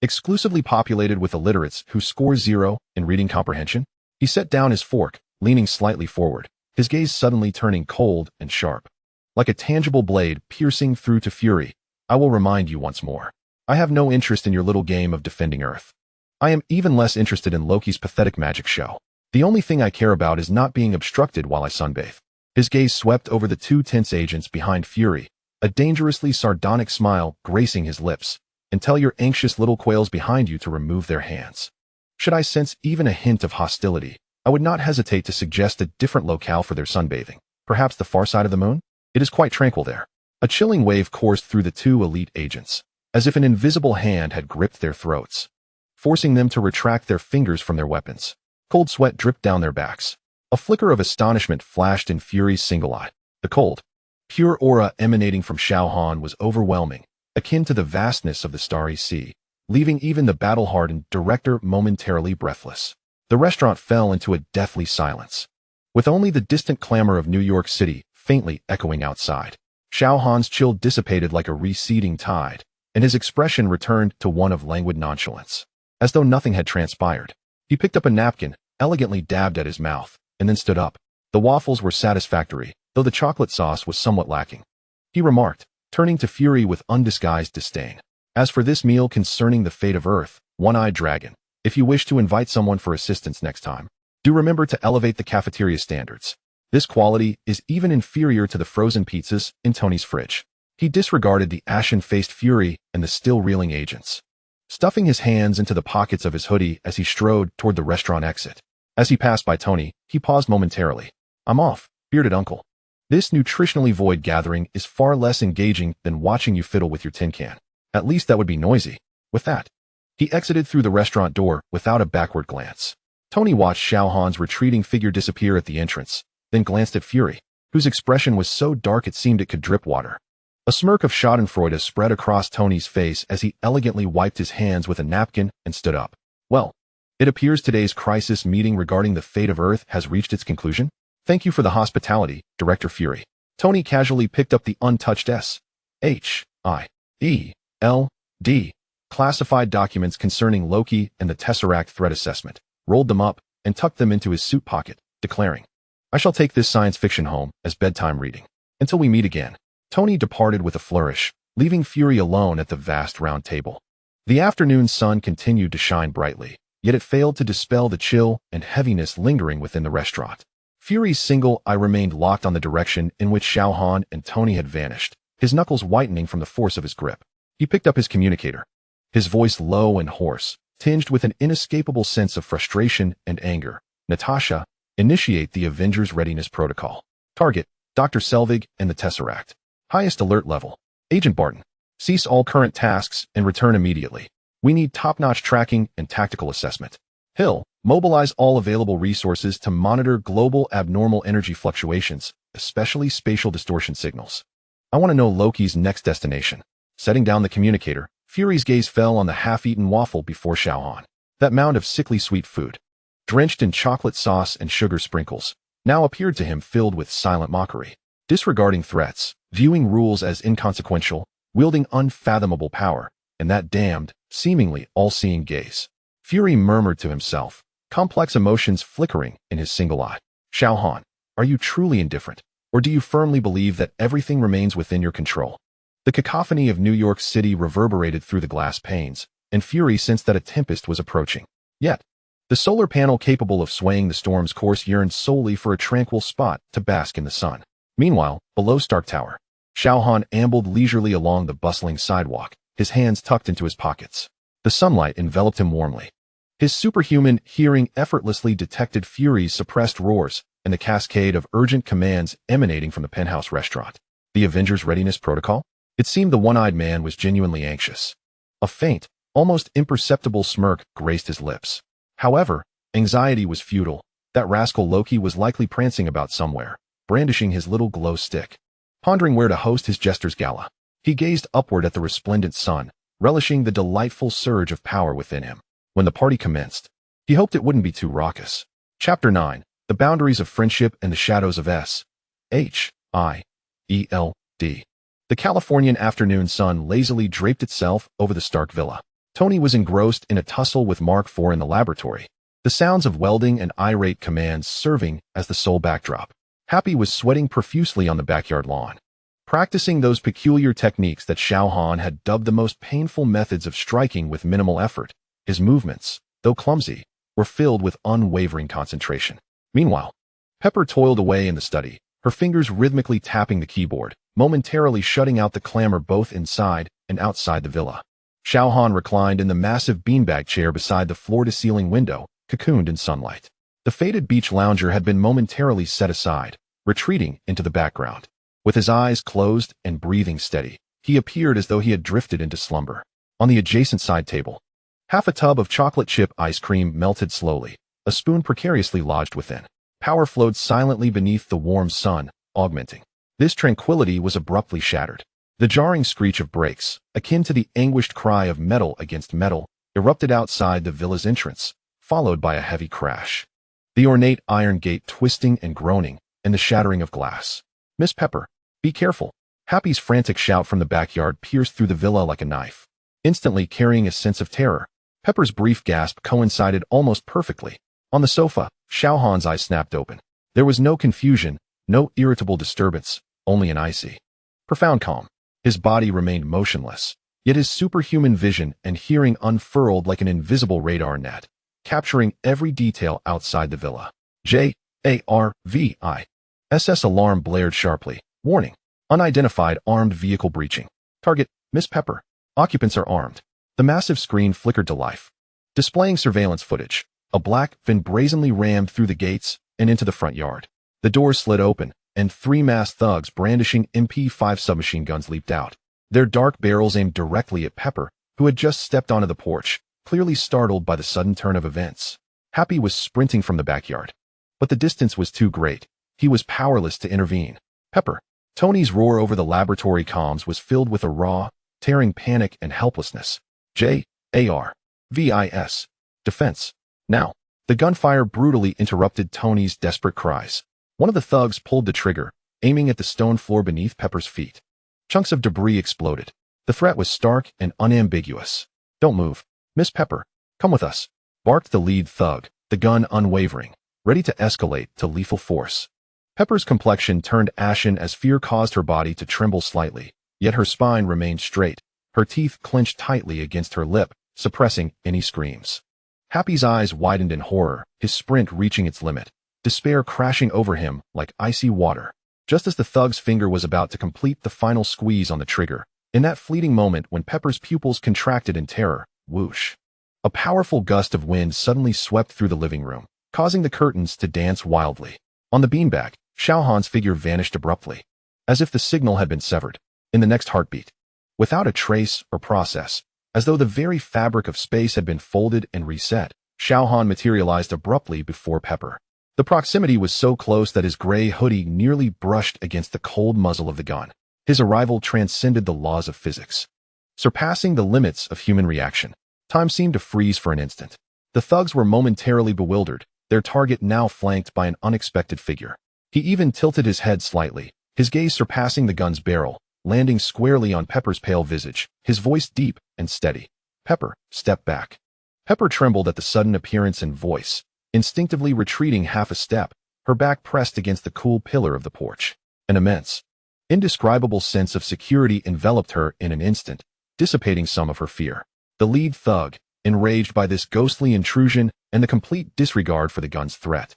exclusively populated with illiterates who score 0 in reading comprehension? He set down his fork, leaning slightly forward, his gaze suddenly turning cold and sharp. Like a tangible blade piercing through to fury, I will remind you once more. I have no interest in your little game of defending Earth. I am even less interested in Loki's pathetic magic show. The only thing I care about is not being obstructed while I sunbathe. His gaze swept over the two tense agents behind Fury, a dangerously sardonic smile gracing his lips. And tell your anxious little quails behind you to remove their hands. Should I sense even a hint of hostility, I would not hesitate to suggest a different locale for their sunbathing, perhaps the far side of the moon? It is quite tranquil there. A chilling wave coursed through the two elite agents, as if an invisible hand had gripped their throats, forcing them to retract their fingers from their weapons. Cold sweat dripped down their backs. A flicker of astonishment flashed in Fury's single eye. The cold, pure aura emanating from Xiao Han was overwhelming, akin to the vastness of the starry sea, leaving even the battle-hardened director momentarily breathless. The restaurant fell into a deathly silence, with only the distant clamor of New York City faintly echoing outside. Xiao Han's chill dissipated like a receding tide, and his expression returned to one of languid nonchalance, as though nothing had transpired. He picked up a napkin, elegantly dabbed at his mouth, and then stood up. The waffles were satisfactory, though the chocolate sauce was somewhat lacking. He remarked, turning to Fury with undisguised disdain. As for this meal concerning the fate of Earth, one-eyed dragon, if you wish to invite someone for assistance next time, do remember to elevate the cafeteria standards. This quality is even inferior to the frozen pizzas in Tony's fridge. He disregarded the ashen-faced Fury and the still-reeling agents, stuffing his hands into the pockets of his hoodie as he strode toward the restaurant exit. As he passed by Tony, he paused momentarily. I'm off, bearded uncle. This nutritionally void gathering is far less engaging than watching you fiddle with your tin can. At least that would be noisy. With that, he exited through the restaurant door without a backward glance. Tony watched Xiao Han's retreating figure disappear at the entrance, then glanced at Fury, whose expression was so dark it seemed it could drip water. A smirk of schadenfreude spread across Tony's face as he elegantly wiped his hands with a napkin and stood up. Well, it appears today's crisis meeting regarding the fate of Earth has reached its conclusion. Thank you for the hospitality, Director Fury. Tony casually picked up the untouched S.H.I.E.L.D. classified documents concerning Loki and the Tesseract threat assessment, rolled them up, and tucked them into his suit pocket, declaring, I shall take this science fiction home as bedtime reading. Until we meet again. Tony departed with a flourish, leaving Fury alone at the vast round table. The afternoon sun continued to shine brightly, yet it failed to dispel the chill and heaviness lingering within the restaurant. Fury's single eye remained locked on the direction in which Xiao Han and Tony had vanished, his knuckles whitening from the force of his grip. He picked up his communicator, his voice low and hoarse, tinged with an inescapable sense of frustration and anger. Natasha, initiate the Avengers readiness protocol. Target, Dr. Selvig and the Tesseract. Highest alert level. Agent Barton, cease all current tasks and return immediately. We need top-notch tracking and tactical assessment. Hill, mobilize all available resources to monitor global abnormal energy fluctuations, especially spatial distortion signals. I want to know Loki's next destination. Setting down the communicator, Fury's gaze fell on the half-eaten waffle before Xiao Han. That mound of sickly sweet food, drenched in chocolate sauce and sugar sprinkles, now appeared to him filled with silent mockery. Disregarding threats, viewing rules as inconsequential, wielding unfathomable power, and that damned, seemingly all-seeing gaze. Fury murmured to himself, complex emotions flickering in his single eye. Xiao Han, are you truly indifferent, or do you firmly believe that everything remains within your control? The cacophony of New York City reverberated through the glass panes, and Fury sensed that a tempest was approaching. Yet, the solar panel capable of swaying the storm's course yearned solely for a tranquil spot to bask in the sun. Meanwhile, below Stark Tower, Xiao Han ambled leisurely along the bustling sidewalk, his hands tucked into his pockets. The sunlight enveloped him warmly. His superhuman hearing effortlessly detected Fury's suppressed roars and the cascade of urgent commands emanating from the penthouse restaurant. The Avengers readiness protocol? It seemed the one-eyed man was genuinely anxious. A faint, almost imperceptible smirk graced his lips. However, anxiety was futile. That rascal Loki was likely prancing about somewhere, brandishing his little glow stick. Pondering where to host his jester's gala, he gazed upward at the resplendent sun, relishing the delightful surge of power within him. When the party commenced, He hoped it wouldn't be too raucous. Chapter 9. The Boundaries of Friendship and the Shadows of S.H.I.E.L.D. The Californian afternoon sun lazily draped itself over the Stark villa. Tony was engrossed in a tussle with Mark IV in the laboratory, the sounds of welding and irate commands serving as the sole backdrop. Happy was sweating profusely on the backyard lawn, practicing those peculiar techniques that Xiao Han had dubbed the most painful methods of striking with minimal effort. His movements, though clumsy, were filled with unwavering concentration. Meanwhile, Pepper toiled away in the study, her fingers rhythmically tapping the keyboard, momentarily shutting out the clamor both inside and outside the villa. Xiao Han reclined in the massive beanbag chair beside the floor-to-ceiling window, cocooned in sunlight. The faded beach lounger had been momentarily set aside, retreating into the background. With his eyes closed and breathing steady, he appeared as though he had drifted into slumber. On the adjacent side table, half a tub of chocolate chip ice cream melted slowly, a spoon precariously lodged within. Power flowed silently beneath the warm sun, augmenting. This tranquility was abruptly shattered. The jarring screech of brakes, akin to the anguished cry of metal against metal, erupted outside the villa's entrance, followed by a heavy crash. The ornate iron gate twisting and groaning, and the shattering of glass. "Miss Pepper, be careful." Happy's frantic shout from the backyard pierced through the villa like a knife, instantly carrying a sense of terror. Pepper's brief gasp coincided almost perfectly. On the sofa, Xiao Han's eyes snapped open. There was no confusion, no irritable disturbance, only an icy, profound calm. His body remained motionless, yet his superhuman vision and hearing unfurled like an invisible radar net, capturing every detail outside the villa. J.A.R.V.I.S.S. alarm blared sharply. Warning. Unidentified armed vehicle breaching. Target, Miss Pepper. Occupants are armed. The massive screen flickered to life, displaying surveillance footage. A black van brazenly rammed through the gates and into the front yard. The doors slid open, and three masked thugs brandishing MP5 submachine guns leaped out, their dark barrels aimed directly at Pepper, who had just stepped onto the porch, clearly startled by the sudden turn of events. Happy was sprinting from the backyard, but the distance was too great. He was powerless to intervene. Pepper. Tony's roar over the laboratory comms was filled with a raw, tearing panic and helplessness. J.A.R.V.I.S. Defense. Now. The gunfire brutally interrupted Tony's desperate cries. One of the thugs pulled the trigger, aiming at the stone floor beneath Pepper's feet. Chunks of debris exploded. The threat was stark and unambiguous. "Don't move. Miss Pepper, come with us," barked the lead thug, the gun unwavering, ready to escalate to lethal force. Pepper's complexion turned ashen as fear caused her body to tremble slightly, yet her spine remained straight, her teeth clenched tightly against her lip, suppressing any screams. Happy's eyes widened in horror, his sprint reaching its limit, despair crashing over him like icy water. Just as the thug's finger was about to complete the final squeeze on the trigger, in that fleeting moment when Pepper's pupils contracted in terror, whoosh. A powerful gust of wind suddenly swept through the living room, causing the curtains to dance wildly. On the beanbag, Xiao Han's figure vanished abruptly, as if the signal had been severed. In the next heartbeat, without a trace or process, as though the very fabric of space had been folded and reset, Xiao Han materialized abruptly before Pepper. The proximity was so close that his gray hoodie nearly brushed against the cold muzzle of the gun. His arrival transcended the laws of physics, surpassing the limits of human reaction. Time seemed to freeze for an instant. The thugs were momentarily bewildered, their target now flanked by an unexpected figure. He even tilted his head slightly, his gaze surpassing the gun's barrel, landing squarely on Pepper's pale visage, his voice deep and steady. "Pepper, step back." Pepper trembled at the sudden appearance and voice, instinctively retreating half a step, her back pressed against the cool pillar of the porch. An immense, indescribable sense of security enveloped her in an instant, dissipating some of her fear. The lead thug, enraged by this ghostly intrusion and the complete disregard for the gun's threat,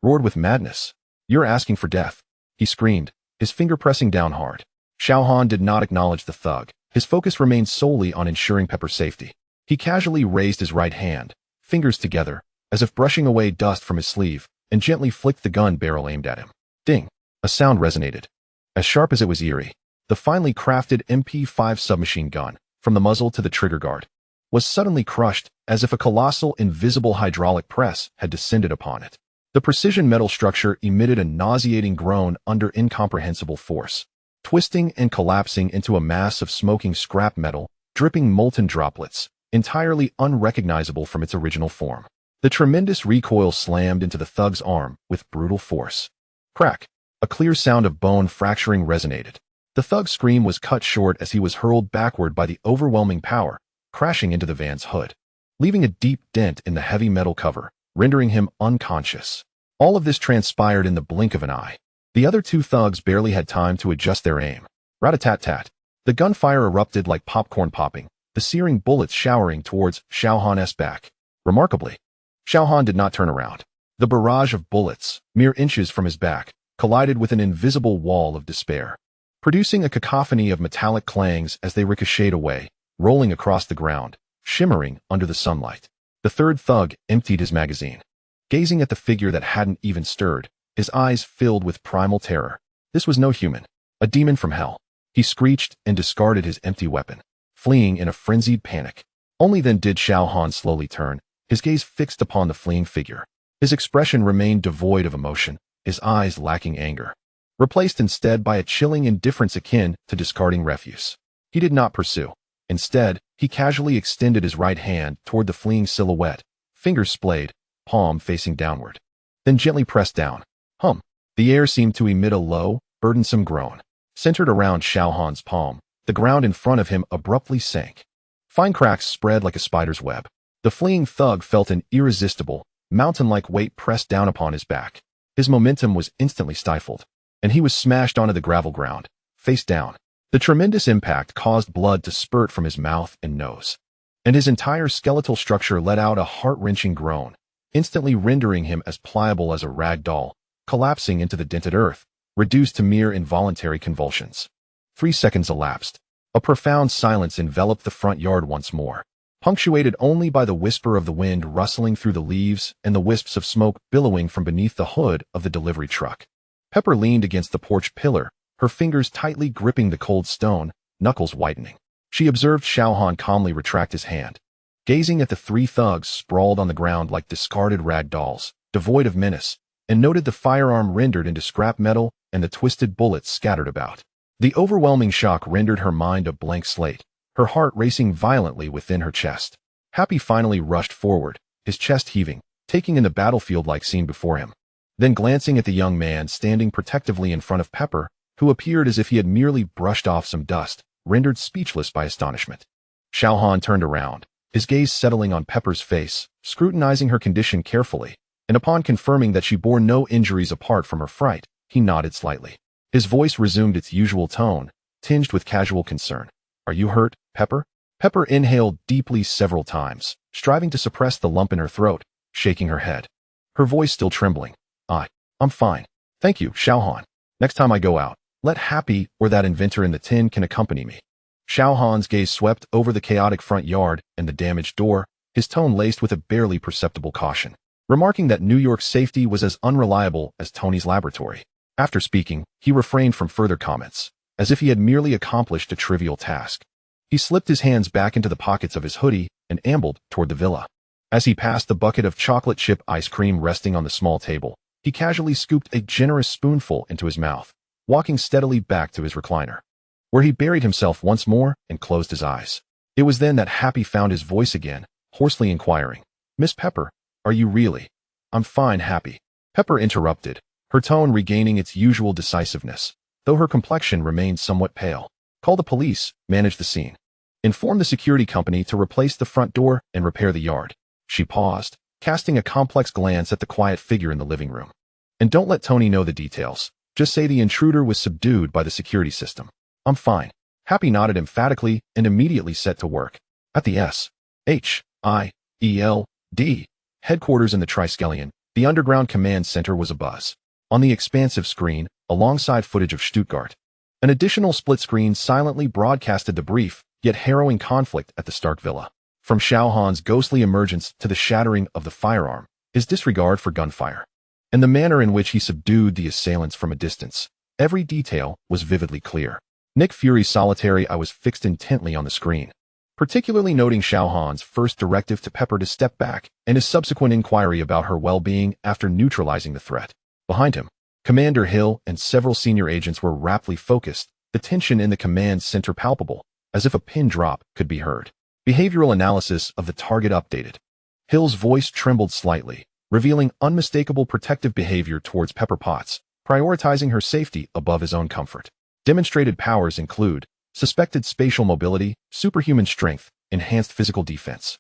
roared with madness. "You're asking for death," he screamed, his finger pressing down hard. Xiao Han did not acknowledge the thug. His focus remained solely on ensuring Pepper's safety. He casually raised his right hand, fingers together, as if brushing away dust from his sleeve, and gently flicked the gun barrel aimed at him. Ding! A sound resonated, as sharp as it was eerie. The finely crafted MP5 submachine gun, from the muzzle to the trigger guard, was suddenly crushed as if a colossal invisible hydraulic press had descended upon it. The precision metal structure emitted a nauseating groan under incomprehensible force, twisting and collapsing into a mass of smoking scrap metal, dripping molten droplets, entirely unrecognizable from its original form. The tremendous recoil slammed into the thug's arm with brutal force. Crack! A clear sound of bone fracturing resonated. The thug's scream was cut short as he was hurled backward by the overwhelming power, crashing into the van's hood, leaving a deep dent in the heavy metal cover, rendering him unconscious. All of this transpired in the blink of an eye. The other two thugs barely had time to adjust their aim. Rat-a-tat-tat. The gunfire erupted like popcorn popping, the searing bullets showering towards Xiao Han's back. Remarkably, Xiao Han did not turn around. The barrage of bullets, mere inches from his back, collided with an invisible wall of despair, producing a cacophony of metallic clangs as they ricocheted away, rolling across the ground, shimmering under the sunlight. The third thug emptied his magazine. Gazing at the figure that hadn't even stirred, his eyes filled with primal terror. This was no human, a demon from hell. He screeched and discarded his empty weapon, fleeing in a frenzied panic. Only then did Xiao Han slowly turn, his gaze fixed upon the fleeing figure. His expression remained devoid of emotion, his eyes lacking anger, replaced instead by a chilling indifference akin to discarding refuse. He did not pursue. Instead, he casually extended his right hand toward the fleeing silhouette, fingers splayed, palm facing downward. Then gently pressed down. The air seemed to emit a low, burdensome groan. Centered around Xiao Han's palm, the ground in front of him abruptly sank. Fine cracks spread like a spider's web. The fleeing thug felt an irresistible, mountain-like weight pressed down upon his back. His momentum was instantly stifled, and he was smashed onto the gravel ground, face down. The tremendous impact caused blood to spurt from his mouth and nose, and his entire skeletal structure let out a heart-wrenching groan, instantly rendering him as pliable as a rag doll, collapsing into the dented earth, reduced to mere involuntary convulsions. 3 seconds elapsed. A profound silence enveloped the front yard once more, punctuated only by the whisper of the wind rustling through the leaves and the wisps of smoke billowing from beneath the hood of the delivery truck. Pepper leaned against the porch pillar, her fingers tightly gripping the cold stone, knuckles whitening. She observed Xiao Han calmly retract his hand, gazing at the three thugs sprawled on the ground like discarded rag dolls, devoid of menace, and noted the firearm rendered into scrap metal and the twisted bullets scattered about. The overwhelming shock rendered her mind a blank slate, her heart racing violently within her chest. Happy finally rushed forward, his chest heaving, taking in the battlefield-like scene before him. Then glancing at the young man standing protectively in front of Pepper, who appeared as if he had merely brushed off some dust, rendered speechless by astonishment. Xiao Han turned around, his gaze settling on Pepper's face, scrutinizing her condition carefully, and upon confirming that she bore no injuries apart from her fright, he nodded slightly. His voice resumed its usual tone, tinged with casual concern. "Are you hurt, Pepper?" Pepper inhaled deeply several times, striving to suppress the lump in her throat, shaking her head, her voice still trembling. I'm fine. Thank you, Xiao Han. Next time I go out, let Happy or that inventor in the tin can accompany me." Xiao Han's gaze swept over the chaotic front yard and the damaged door, his tone laced with a barely perceptible caution, remarking that New York's safety was as unreliable as Tony's laboratory. After speaking, he refrained from further comments, as if he had merely accomplished a trivial task. He slipped his hands back into the pockets of his hoodie and ambled toward the villa. As he passed the bucket of chocolate chip ice cream resting on the small table, he casually scooped a generous spoonful into his mouth, walking steadily back to his recliner, where he buried himself once more and closed his eyes. It was then that Happy found his voice again, hoarsely inquiring, "Miss Pepper, are you really?" "I'm fine, Happy." Pepper interrupted, her tone regaining its usual decisiveness, though her complexion remained somewhat pale. "Call the police, manage the scene. Inform the security company to replace the front door and repair the yard." She paused, casting a complex glance at the quiet figure in the living room. "And don't let Tony know the details. Just say the intruder was subdued by the security system." "I'm fine." Happy nodded emphatically and immediately set to work. At the S.H.I.E.L.D. headquarters in the Triskelion, the underground command center was abuzz. On the expansive screen, alongside footage of Stuttgart, an additional split screen silently broadcasted the brief, yet harrowing conflict at the Stark Villa. From Xiao Han's ghostly emergence to the shattering of the firearm, his disregard for gunfire, and the manner in which he subdued the assailants from a distance, every detail was vividly clear. Nick Fury's solitary eye was fixed intently on the screen, particularly noting Xiao Han's first directive to Pepper to step back and his subsequent inquiry about her well-being after neutralizing the threat. Behind him, Commander Hill and several senior agents were raptly focused, the tension in the command center palpable, as if a pin drop could be heard. Behavioral analysis of the target updated. Hill's voice trembled slightly, revealing unmistakable protective behavior towards Pepper Potts, prioritizing her safety above his own comfort. Demonstrated powers include suspected spatial mobility, superhuman strength, enhanced physical defense,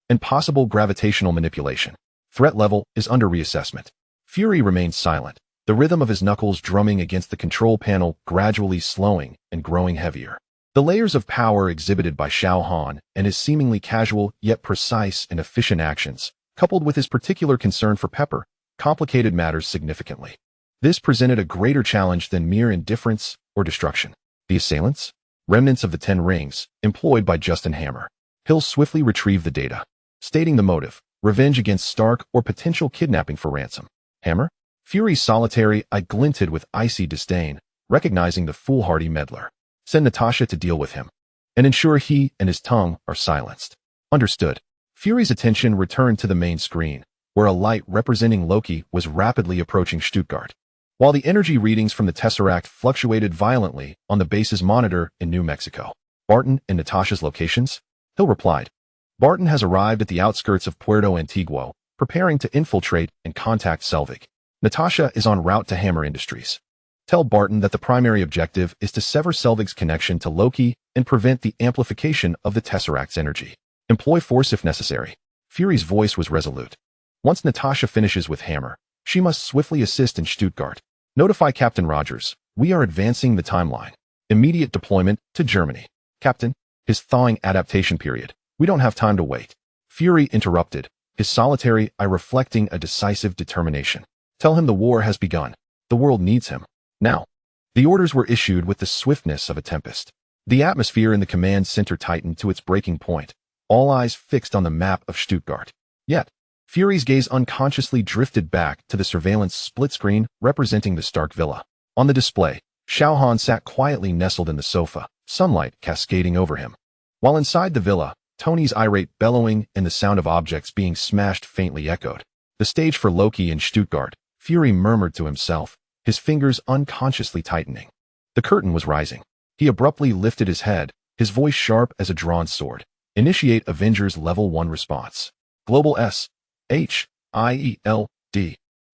and possible gravitational manipulation. Threat level is under reassessment. Fury remained silent, the rhythm of his knuckles drumming against the control panel gradually slowing and growing heavier. The layers of power exhibited by Xiao Han and his seemingly casual yet precise and efficient actions, coupled with his particular concern for Pepper, complicated matters significantly. This presented a greater challenge than mere indifference or destruction. The assailants? Remnants of the 10 rings, employed by Justin Hammer. Hill swiftly retrieved the data, stating the motive, revenge against Stark or potential kidnapping for ransom. Hammer? Fury's solitary eye glinted with icy disdain, recognizing the foolhardy meddler. Send Natasha to deal with him, and ensure he and his tongue are silenced. Understood. Fury's attention returned to the main screen, where a light representing Loki was rapidly approaching Stuttgart. While the energy readings from the Tesseract fluctuated violently on the base's monitor in New Mexico. Barton and Natasha's locations? Hill replied. Barton has arrived at the outskirts of Puerto Antiguo, preparing to infiltrate and contact Selvig. Natasha is en route to Hammer Industries. Tell Barton that the primary objective is to sever Selvig's connection to Loki and prevent the amplification of the Tesseract's energy. Employ force if necessary. Fury's voice was resolute. Once Natasha finishes with Hammer, she must swiftly assist in Stuttgart. Notify Captain Rogers. We are advancing the timeline. Immediate deployment to Germany. Captain, his thawing adaptation period. We don't have time to wait. Fury interrupted, his solitary eye reflecting a decisive determination. Tell him the war has begun. The world needs him. Now. The orders were issued with the swiftness of a tempest. The atmosphere in the command center tightened to its breaking point, all eyes fixed on the map of Stuttgart. Yet, Fury's gaze unconsciously drifted back to the surveillance split screen representing the Stark villa. On the display, Xiao Han sat quietly nestled in the sofa, sunlight cascading over him. While inside the villa, Tony's irate bellowing and the sound of objects being smashed faintly echoed. The stage for Loki in Stuttgart, Fury murmured to himself, his fingers unconsciously tightening. The curtain was rising. He abruptly lifted his head, his voice sharp as a drawn sword. Initiate Avengers Level 1 response. Global S.H.I.E.L.D.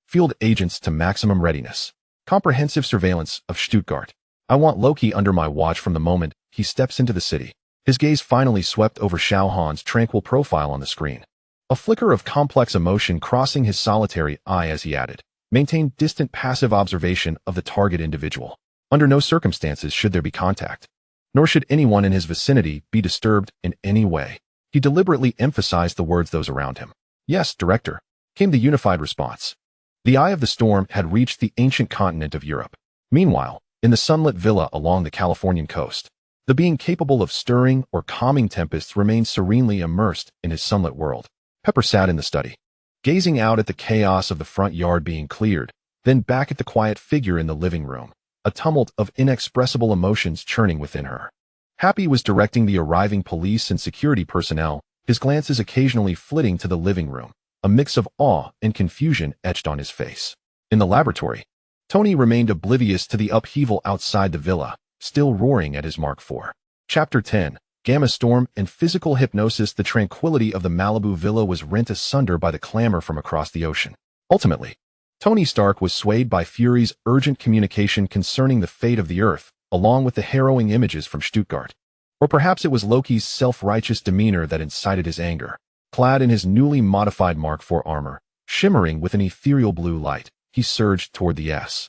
Field agents to maximum readiness. Comprehensive surveillance of Stuttgart. I want Loki under my watch from the moment he steps into the city. His gaze finally swept over Xiao Han's tranquil profile on the screen. A flicker of complex emotion crossing his solitary eye as he added, maintain distant passive observation of the target individual. Under no circumstances should there be contact, nor should anyone in his vicinity be disturbed in any way. He deliberately emphasized the words those around him. Yes, Director, came the unified response. The eye of the storm had reached the ancient continent of Europe. Meanwhile, in the sunlit villa along the Californian coast, the being capable of stirring or calming tempests remained serenely immersed in his sunlit world. Pepper sat in the study, gazing out at the chaos of the front yard being cleared, then back at the quiet figure in the living room, a tumult of inexpressible emotions churning within her. Happy was directing the arriving police and security personnel, his glances occasionally flitting to the living room, a mix of awe and confusion etched on his face. In the laboratory, Tony remained oblivious to the upheaval outside the villa, still roaring at his Mark IV. Chapter 10. Gamma Storm and Physical Hypnosis. The tranquility of the Malibu villa was rent asunder by the clamor from across the ocean. Ultimately, Tony Stark was swayed by Fury's urgent communication concerning the fate of the Earth, along with the harrowing images from Stuttgart. Or perhaps it was Loki's self-righteous demeanor that incited his anger. Clad in his newly modified Mark IV armor, shimmering with an ethereal blue light, he surged toward the S.H.I.E.L.D.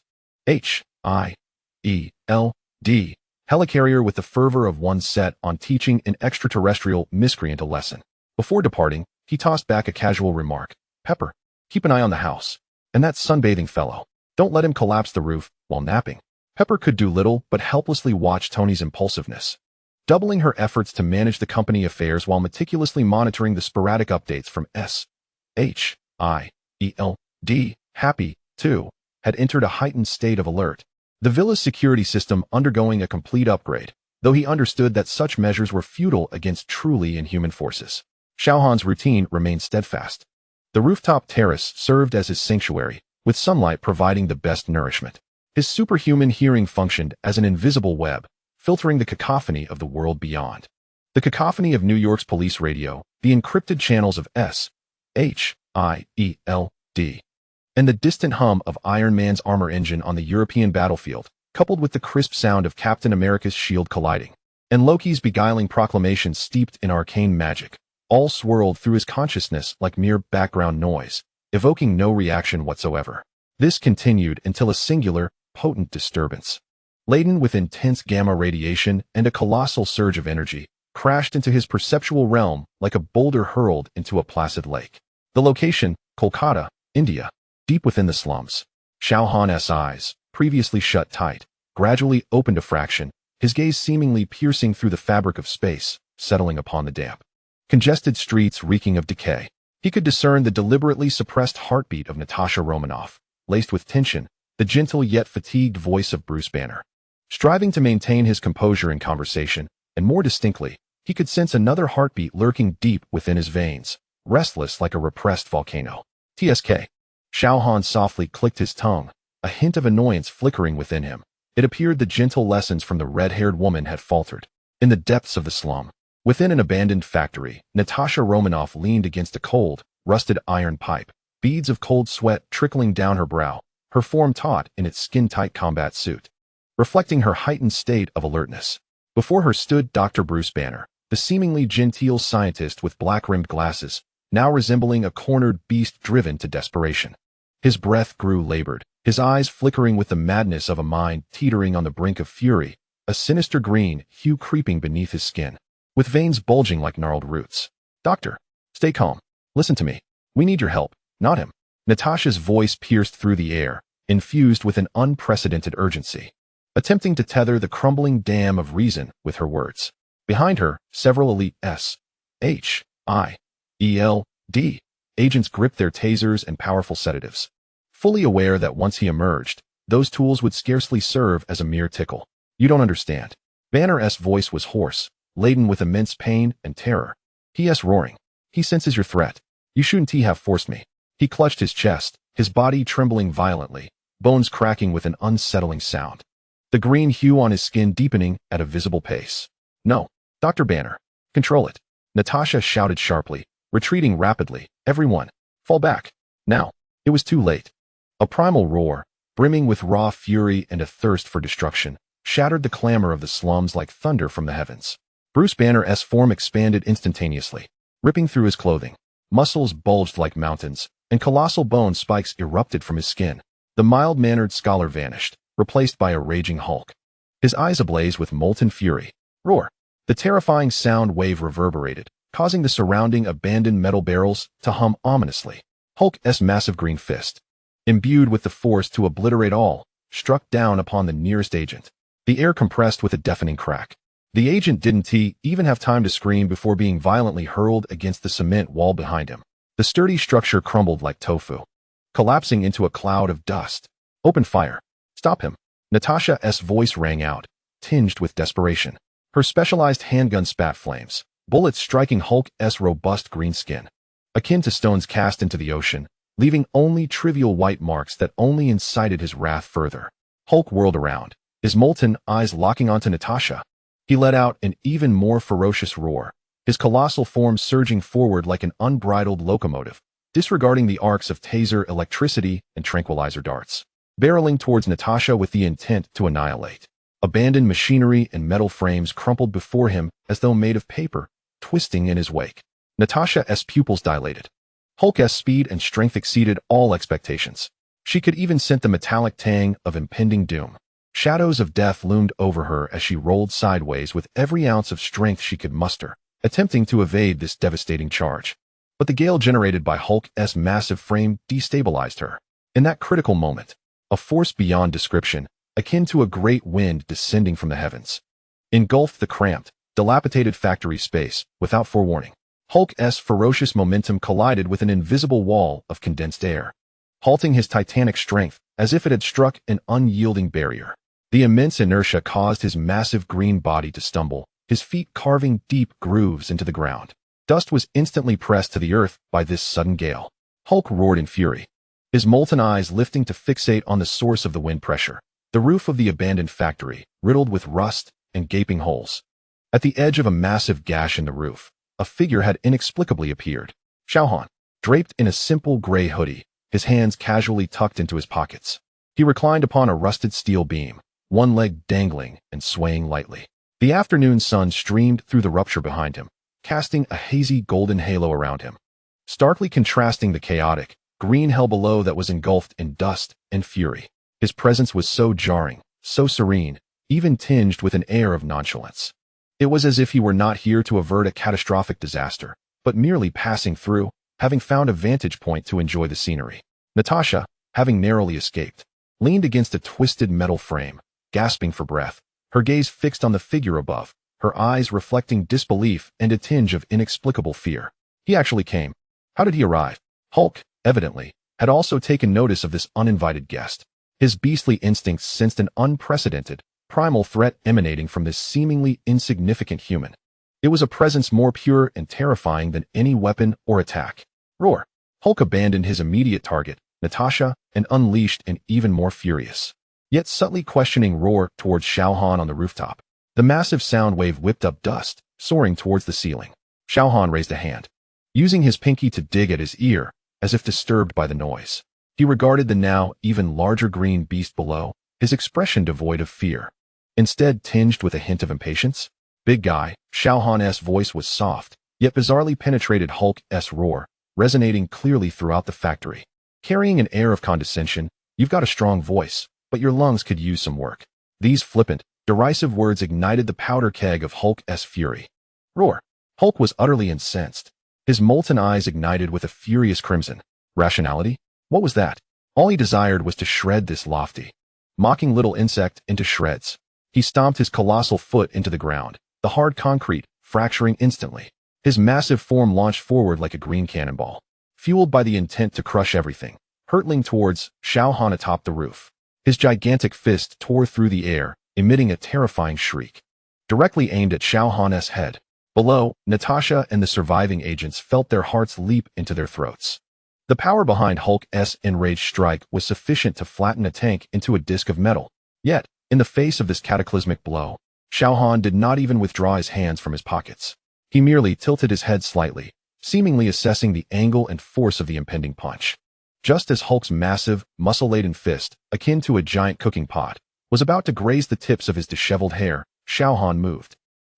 helicarrier with the fervor of one set on teaching an extraterrestrial miscreant a lesson. Before departing, he tossed back a casual remark. Pepper, keep an eye on the house. And that sunbathing fellow. Don't let him collapse the roof while napping. Pepper could do little but helplessly watch Tony's impulsiveness, doubling her efforts to manage the company affairs while meticulously monitoring the sporadic updates from S.H.I.E.L.D. Happy, too, had entered a heightened state of alert. The villa's security system undergoing a complete upgrade, though he understood that such measures were futile against truly inhuman forces. Xiao Han's routine remained steadfast. The rooftop terrace served as his sanctuary, with sunlight providing the best nourishment. His superhuman hearing functioned as an invisible web, filtering the cacophony of the world beyond. The cacophony of New York's police radio, the encrypted channels of S.H.I.E.L.D. S.H.I.E.L.D. And the distant hum of Iron Man's armor engine on the European battlefield, coupled with the crisp sound of Captain America's shield colliding, and Loki's beguiling proclamation steeped in arcane magic, all swirled through his consciousness like mere background noise, evoking no reaction whatsoever. This continued until a singular, potent disturbance, laden with intense gamma radiation and a colossal surge of energy, crashed into his perceptual realm like a boulder hurled into a placid lake. The location, Kolkata, India, deep within the slums. Xiao Han's eyes, previously shut tight, gradually opened a fraction, his gaze seemingly piercing through the fabric of space, settling upon the damp, congested streets reeking of decay. He could discern the deliberately suppressed heartbeat of Natasha Romanoff, laced with tension, the gentle yet fatigued voice of Bruce Banner. Striving to maintain his composure in conversation, and more distinctly, he could sense another heartbeat lurking deep within his veins, restless like a repressed volcano. TSK. Xiao Han softly clicked his tongue, a hint of annoyance flickering within him. It appeared the gentle lessons from the red-haired woman had faltered. In the depths of the slum, within an abandoned factory, Natasha Romanoff leaned against a cold, rusted iron pipe, beads of cold sweat trickling down her brow, her form taut in its skin-tight combat suit, reflecting her heightened state of alertness. Before her stood Dr. Bruce Banner, the seemingly genteel scientist with black-rimmed glasses, now resembling a cornered beast driven to desperation. His breath grew labored, his eyes flickering with the madness of a mind teetering on the brink of fury, a sinister green hue creeping beneath his skin, with veins bulging like gnarled roots. "Doctor, stay calm. Listen to me. We need your help, not him." Natasha's voice pierced through the air, infused with an unprecedented urgency, attempting to tether the crumbling dam of reason with her words. Behind her, several elite S.H.I.E.L.D. agents gripped their tasers and powerful sedatives, fully aware that once he emerged, those tools would scarcely serve as a mere tickle. "You don't understand." Banner's voice was hoarse, laden with immense pain and terror. "He.S. roaring. He senses your threat. You shouldn't have forced me." He clutched his chest, his body trembling violently, bones cracking with an unsettling sound, the green hue on his skin deepening at a visible pace. "No, Dr. Banner. Control it." Natasha shouted sharply, retreating rapidly. "Everyone, fall back. Now." It was too late. A primal roar, brimming with raw fury and a thirst for destruction, shattered the clamor of the slums like thunder from the heavens. Bruce Banner's form expanded instantaneously, ripping through his clothing. Muscles bulged like mountains, and colossal bone spikes erupted from his skin. The mild-mannered scholar vanished, replaced by a raging Hulk, his eyes ablaze with molten fury. Roar! The terrifying sound wave reverberated, causing the surrounding abandoned metal barrels to hum ominously. Hulk's massive green fist, imbued with the force to obliterate all, struck down upon the nearest agent. The air compressed with a deafening crack. The agent didn't even have time to scream before being violently hurled against the cement wall behind him. The sturdy structure crumbled like tofu, collapsing into a cloud of dust. "Open fire. Stop him." Natasha's voice rang out, tinged with desperation. Her specialized handgun spat flames, bullets striking Hulk's robust green skin, akin to stones cast into the ocean, leaving only trivial white marks that only incited his wrath further. Hulk whirled around, his molten eyes locking onto Natasha. He let out an even more ferocious roar, his colossal form surging forward like an unbridled locomotive, disregarding the arcs of taser electricity and tranquilizer darts, barreling towards Natasha with the intent to annihilate. Abandoned machinery and metal frames crumpled before him as though made of paper, twisting in his wake. Natasha's pupils dilated. Hulk's speed and strength exceeded all expectations. She could even scent the metallic tang of impending doom. Shadows of death loomed over her as she rolled sideways with every ounce of strength she could muster, attempting to evade this devastating charge. But the gale generated by Hulk's massive frame destabilized her. In that critical moment, a force beyond description, akin to a great wind descending from the heavens, engulfed the cramped, dilapidated factory space without forewarning. Hulk's ferocious momentum collided with an invisible wall of condensed air, halting his titanic strength as if it had struck an unyielding barrier. The immense inertia caused his massive green body to stumble, his feet carving deep grooves into the ground. Dust was instantly pressed to the earth by this sudden gale. Hulk roared in fury, his molten eyes lifting to fixate on the source of the wind pressure, the roof of the abandoned factory, riddled with rust and gaping holes. At the edge of a massive gash in the roof, a figure had inexplicably appeared. Xiao Han. draped in a simple gray hoodie, his hands casually tucked into his pockets. He reclined upon a rusted steel beam, one leg dangling and swaying lightly. The afternoon sun streamed through the rupture behind him, casting a hazy golden halo around him, starkly contrasting the chaotic, green hell below that was engulfed in dust and fury. His presence was so jarring, so serene, even tinged with an air of nonchalance. It was as if he were not here to avert a catastrophic disaster, but merely passing through, having found a vantage point to enjoy the scenery. Natasha, having narrowly escaped, leaned against a twisted metal frame, gasping for breath, her gaze fixed on the figure above, her eyes reflecting disbelief and a tinge of inexplicable fear. He actually came. How did he arrive? Hulk, evidently, had also taken notice of this uninvited guest. His beastly instincts sensed an unprecedented, primal threat emanating from this seemingly insignificant human. It was a presence more pure and terrifying than any weapon or attack. Roar! Hulk abandoned his immediate target, Natasha, and unleashed an even more furious, yet subtly questioning roar towards Xiao Han on the rooftop. The massive sound wave whipped up dust, soaring towards the ceiling. Xiao Han raised a hand, using his pinky to dig at his ear, as if disturbed by the noise. He regarded the now even larger green beast below, his expression devoid of fear, instead tinged with a hint of impatience. Big guy, Xiao Han's voice was soft, yet bizarrely penetrated Hulk's roar, resonating clearly throughout the factory. Carrying an air of condescension, "You've got a strong voice, but your lungs could use some work." These flippant, derisive words ignited the powder keg of Hulk's fury. Roar! Hulk was utterly incensed. His molten eyes ignited with a furious crimson. Rationality? What was that? All he desired was to shred this lofty, mocking little insect into shreds. He stomped his colossal foot into the ground, the hard concrete fracturing instantly. His massive form launched forward like a green cannonball, fueled by the intent to crush everything, hurtling towards Xiao Han atop the roof. His gigantic fist tore through the air, emitting a terrifying shriek, directly aimed at Xiao Han's head. Below, Natasha and the surviving agents felt their hearts leap into their throats. The power behind Hulk's enraged strike was sufficient to flatten a tank into a disc of metal. Yet, in the face of this cataclysmic blow, Xiao Han did not even withdraw his hands from his pockets. He merely tilted his head slightly, seemingly assessing the angle and force of the impending punch. Just as Hulk's massive, muscle-laden fist, akin to a giant cooking pot, was about to graze the tips of his disheveled hair, Xiao Han moved.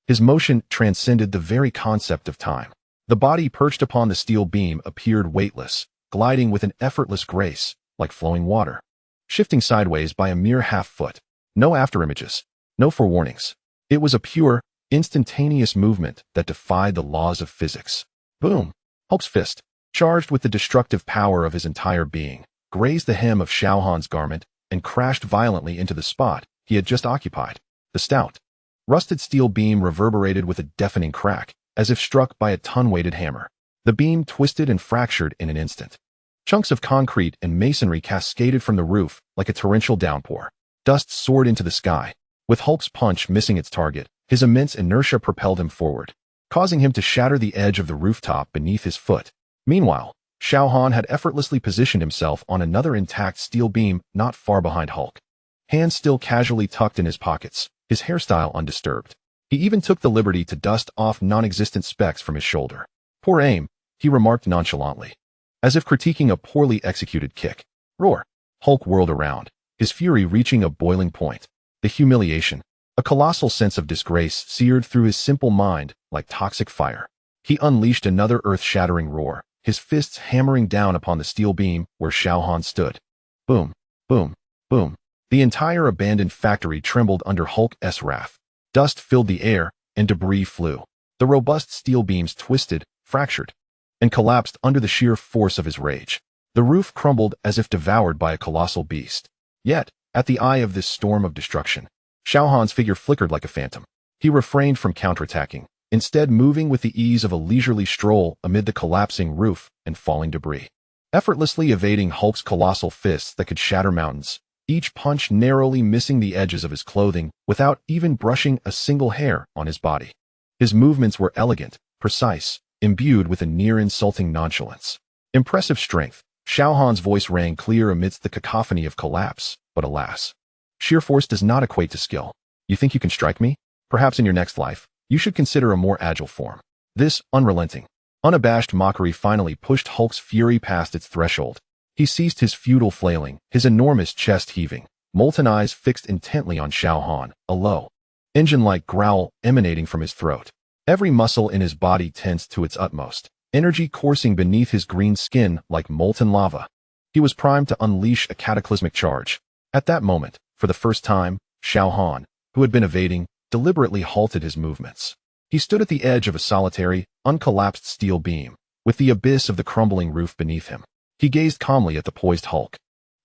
His motion transcended the very concept of time. The body perched upon the steel beam appeared weightless, gliding with an effortless grace, like flowing water, shifting sideways by a mere half-foot. No afterimages, no forewarnings. It was a pure, instantaneous movement that defied the laws of physics. Boom! Hulk's fist, charged with the destructive power of his entire being, grazed the hem of Xiao Han's garment and crashed violently into the spot he had just occupied. The stout, rusted steel beam reverberated with a deafening crack, as if struck by a ton-weighted hammer. The beam twisted and fractured in an instant. Chunks of concrete and masonry cascaded from the roof like a torrential downpour. Dust soared into the sky. With Hulk's punch missing its target, his immense inertia propelled him forward, causing him to shatter the edge of the rooftop beneath his foot. Meanwhile, Xiao Han had effortlessly positioned himself on another intact steel beam not far behind Hulk. Hands still casually tucked in his pockets, his hairstyle undisturbed. He even took the liberty to dust off non-existent specks from his shoulder. "Poor aim," he remarked nonchalantly, as if critiquing a poorly executed kick. Roar! Hulk whirled around, his fury reaching a boiling point. The humiliation, a colossal sense of disgrace seared through his simple mind like toxic fire. He unleashed another earth-shattering roar, his fists hammering down upon the steel beam where Xiao Han stood. Boom, boom, boom. The entire abandoned factory trembled under Hulk's wrath. Dust filled the air, and debris flew. The robust steel beams twisted, fractured, and collapsed under the sheer force of his rage. The roof crumbled as if devoured by a colossal beast. Yet, at the eye of this storm of destruction, Xiao Han's figure flickered like a phantom. He refrained from counterattacking, instead moving with the ease of a leisurely stroll amid the collapsing roof and falling debris. Effortlessly evading Hulk's colossal fists that could shatter mountains, each punch narrowly missing the edges of his clothing without even brushing a single hair on his body. His movements were elegant, precise, imbued with a near-insulting nonchalance. Impressive strength. Xiao Han's voice rang clear amidst the cacophony of collapse, but alas, sheer force does not equate to skill. You think you can strike me? Perhaps in your next life, you should consider a more agile form. This unrelenting, Unabashed mockery finally pushed Hulk's fury past its threshold. He ceased his futile flailing, his enormous chest heaving, molten eyes fixed intently on Xiao Han, a low, engine-like growl emanating from his throat. Every muscle in his body tensed to its utmost, energy coursing beneath his green skin like molten lava. He was primed to unleash a cataclysmic charge. At that moment, for the first time, Xiao Han, who had been evading, deliberately halted his movements. He stood at the edge of a solitary, uncollapsed steel beam, with the abyss of the crumbling roof beneath him. He gazed calmly at the poised Hulk.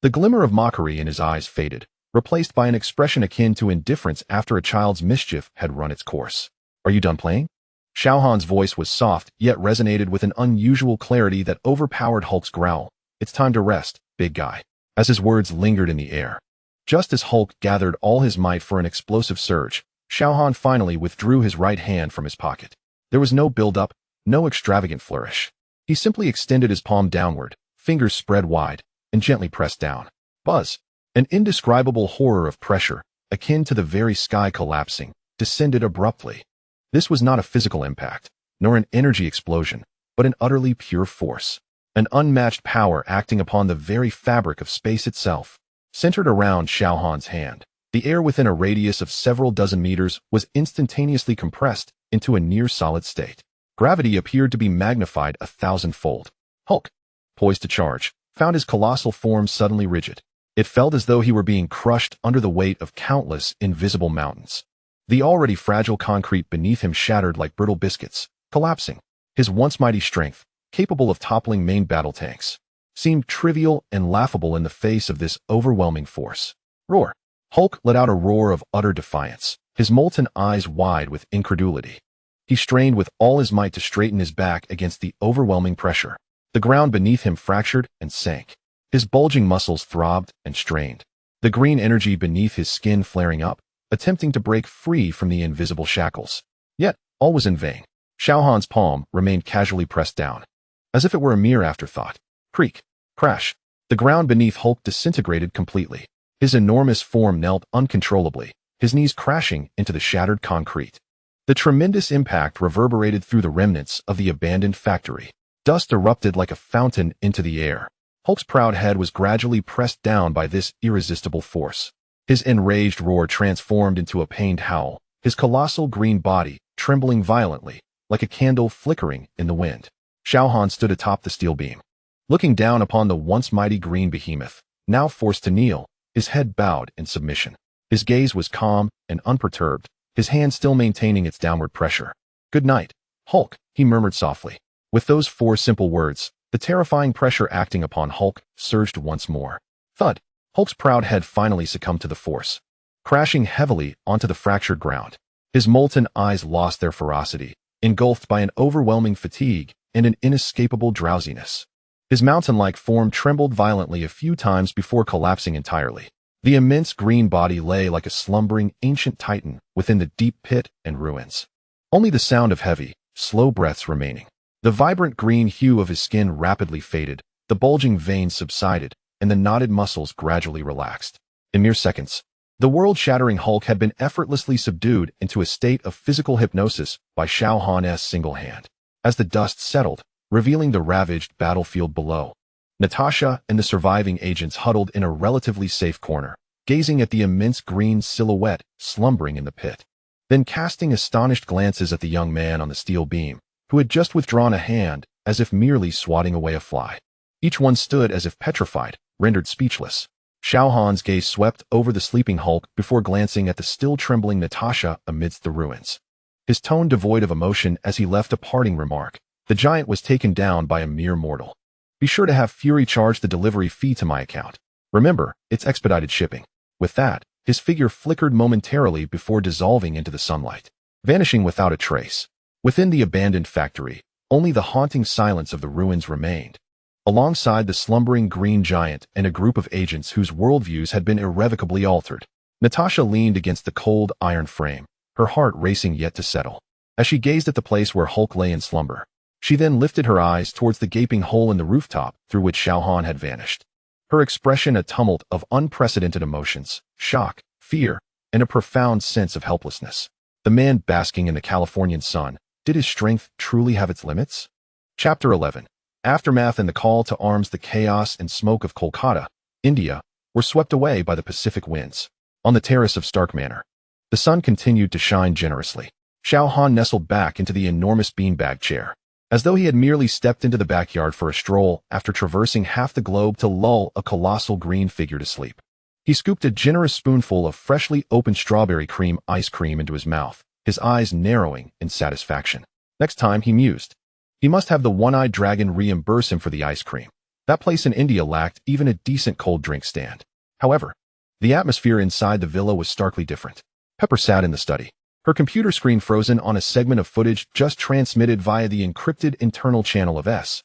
The glimmer of mockery in his eyes faded, replaced by an expression akin to indifference after a child's mischief had run its course. "Are you done playing?" Xiao Han's voice was soft, yet resonated with an unusual clarity that overpowered Hulk's growl. "It's time to rest, big guy." As his words lingered in the air, just as Hulk gathered all his might for an explosive surge, Xiao Han finally withdrew his right hand from his pocket. There was no build-up, no extravagant flourish. He simply extended his palm downward, fingers spread wide, and gently pressed down. Buzz! An indescribable horror of pressure, akin to the very sky collapsing, descended abruptly. This was not a physical impact, nor an energy explosion, but an utterly pure force. An unmatched power acting upon the very fabric of space itself. Centered around Xiao Han's hand, the air within a radius of several dozen meters was instantaneously compressed into a near-solid state. Gravity appeared to be magnified 1,000-fold. Hulk, poised to charge, found his colossal form suddenly rigid. It felt as though he were being crushed under the weight of countless invisible mountains. The already fragile concrete beneath him shattered like brittle biscuits, collapsing. His once mighty strength, capable of toppling main battle tanks, seemed trivial and laughable in the face of this overwhelming force. Roar! Hulk let out a roar of utter defiance, his molten eyes wide with incredulity. He strained with all his might to straighten his back against the overwhelming pressure. The ground beneath him fractured and sank. His bulging muscles throbbed and strained, the green energy beneath his skin flaring up, attempting to break free from the invisible shackles. Yet, all was in vain. Xiao Han's palm remained casually pressed down, as if it were a mere afterthought. Creak! Crash! The ground beneath Hulk disintegrated completely. His enormous form knelt uncontrollably, his knees crashing into the shattered concrete. The tremendous impact reverberated through the remnants of the abandoned factory. Dust erupted like a fountain into the air. Hulk's proud head was gradually pressed down by this irresistible force. His enraged roar transformed into a pained howl, his colossal green body trembling violently, like a candle flickering in the wind. Xiao Han stood atop the steel beam, looking down upon the once mighty green behemoth, now forced to kneel, his head bowed in submission. His gaze was calm and unperturbed, his hand still maintaining its downward pressure. "Good night, Hulk," he murmured softly. With those 4 simple words, the terrifying pressure acting upon Hulk surged once more. Thud! Hulk's proud head finally succumbed to the force, crashing heavily onto the fractured ground. His molten eyes lost their ferocity, engulfed by an overwhelming fatigue and an inescapable drowsiness. His mountain-like form trembled violently a few times before collapsing entirely. The immense green body lay like a slumbering ancient titan within the deep pit and ruins. Only the sound of heavy, slow breaths remaining. The vibrant green hue of his skin rapidly faded, the bulging veins subsided, and the knotted muscles gradually relaxed. In mere seconds, the world-shattering Hulk had been effortlessly subdued into a state of physical hypnosis by Xiao Han's single hand. As the dust settled, revealing the ravaged battlefield below, Natasha and the surviving agents huddled in a relatively safe corner, gazing at the immense green silhouette slumbering in the pit, then casting astonished glances at the young man on the steel beam, who had just withdrawn a hand as if merely swatting away a fly. Each one stood as if petrified, rendered speechless. Xiao Han's gaze swept over the sleeping Hulk before glancing at the still trembling Natasha amidst the ruins. His tone devoid of emotion as he left a parting remark. The giant was taken down by a mere mortal. Be sure to have Fury charge the delivery fee to my account. Remember, it's expedited shipping. With that, his figure flickered momentarily before dissolving into the sunlight, vanishing without a trace. Within the abandoned factory, only the haunting silence of the ruins remained, alongside the slumbering green giant and a group of agents whose worldviews had been irrevocably altered. Natasha leaned against the cold iron frame, her heart racing yet to settle. As she gazed at the place where Hulk lay in slumber, she then lifted her eyes towards the gaping hole in the rooftop through which Xiao Han had vanished. Her expression a tumult of unprecedented emotions, shock, fear, and a profound sense of helplessness. The man basking in the Californian sun, did his strength truly have its limits? Chapter 11. Aftermath and the call to arms. The chaos and smoke of Kolkata, India, were swept away by the Pacific winds. On the terrace of Stark Manor, the sun continued to shine generously. Xiao Han nestled back into the enormous beanbag chair, as though he had merely stepped into the backyard for a stroll after traversing half the globe to lull a colossal green figure to sleep. He scooped a generous spoonful of freshly opened strawberry cream ice cream into his mouth, his eyes narrowing in satisfaction. Next time, he mused, he must have the one-eyed dragon reimburse him for the ice cream. That place in India lacked even a decent cold drink stand. However, the atmosphere inside the villa was starkly different. Pepper sat in the study, her computer screen frozen on a segment of footage just transmitted via the encrypted internal channel of S.H.I.E.L.D.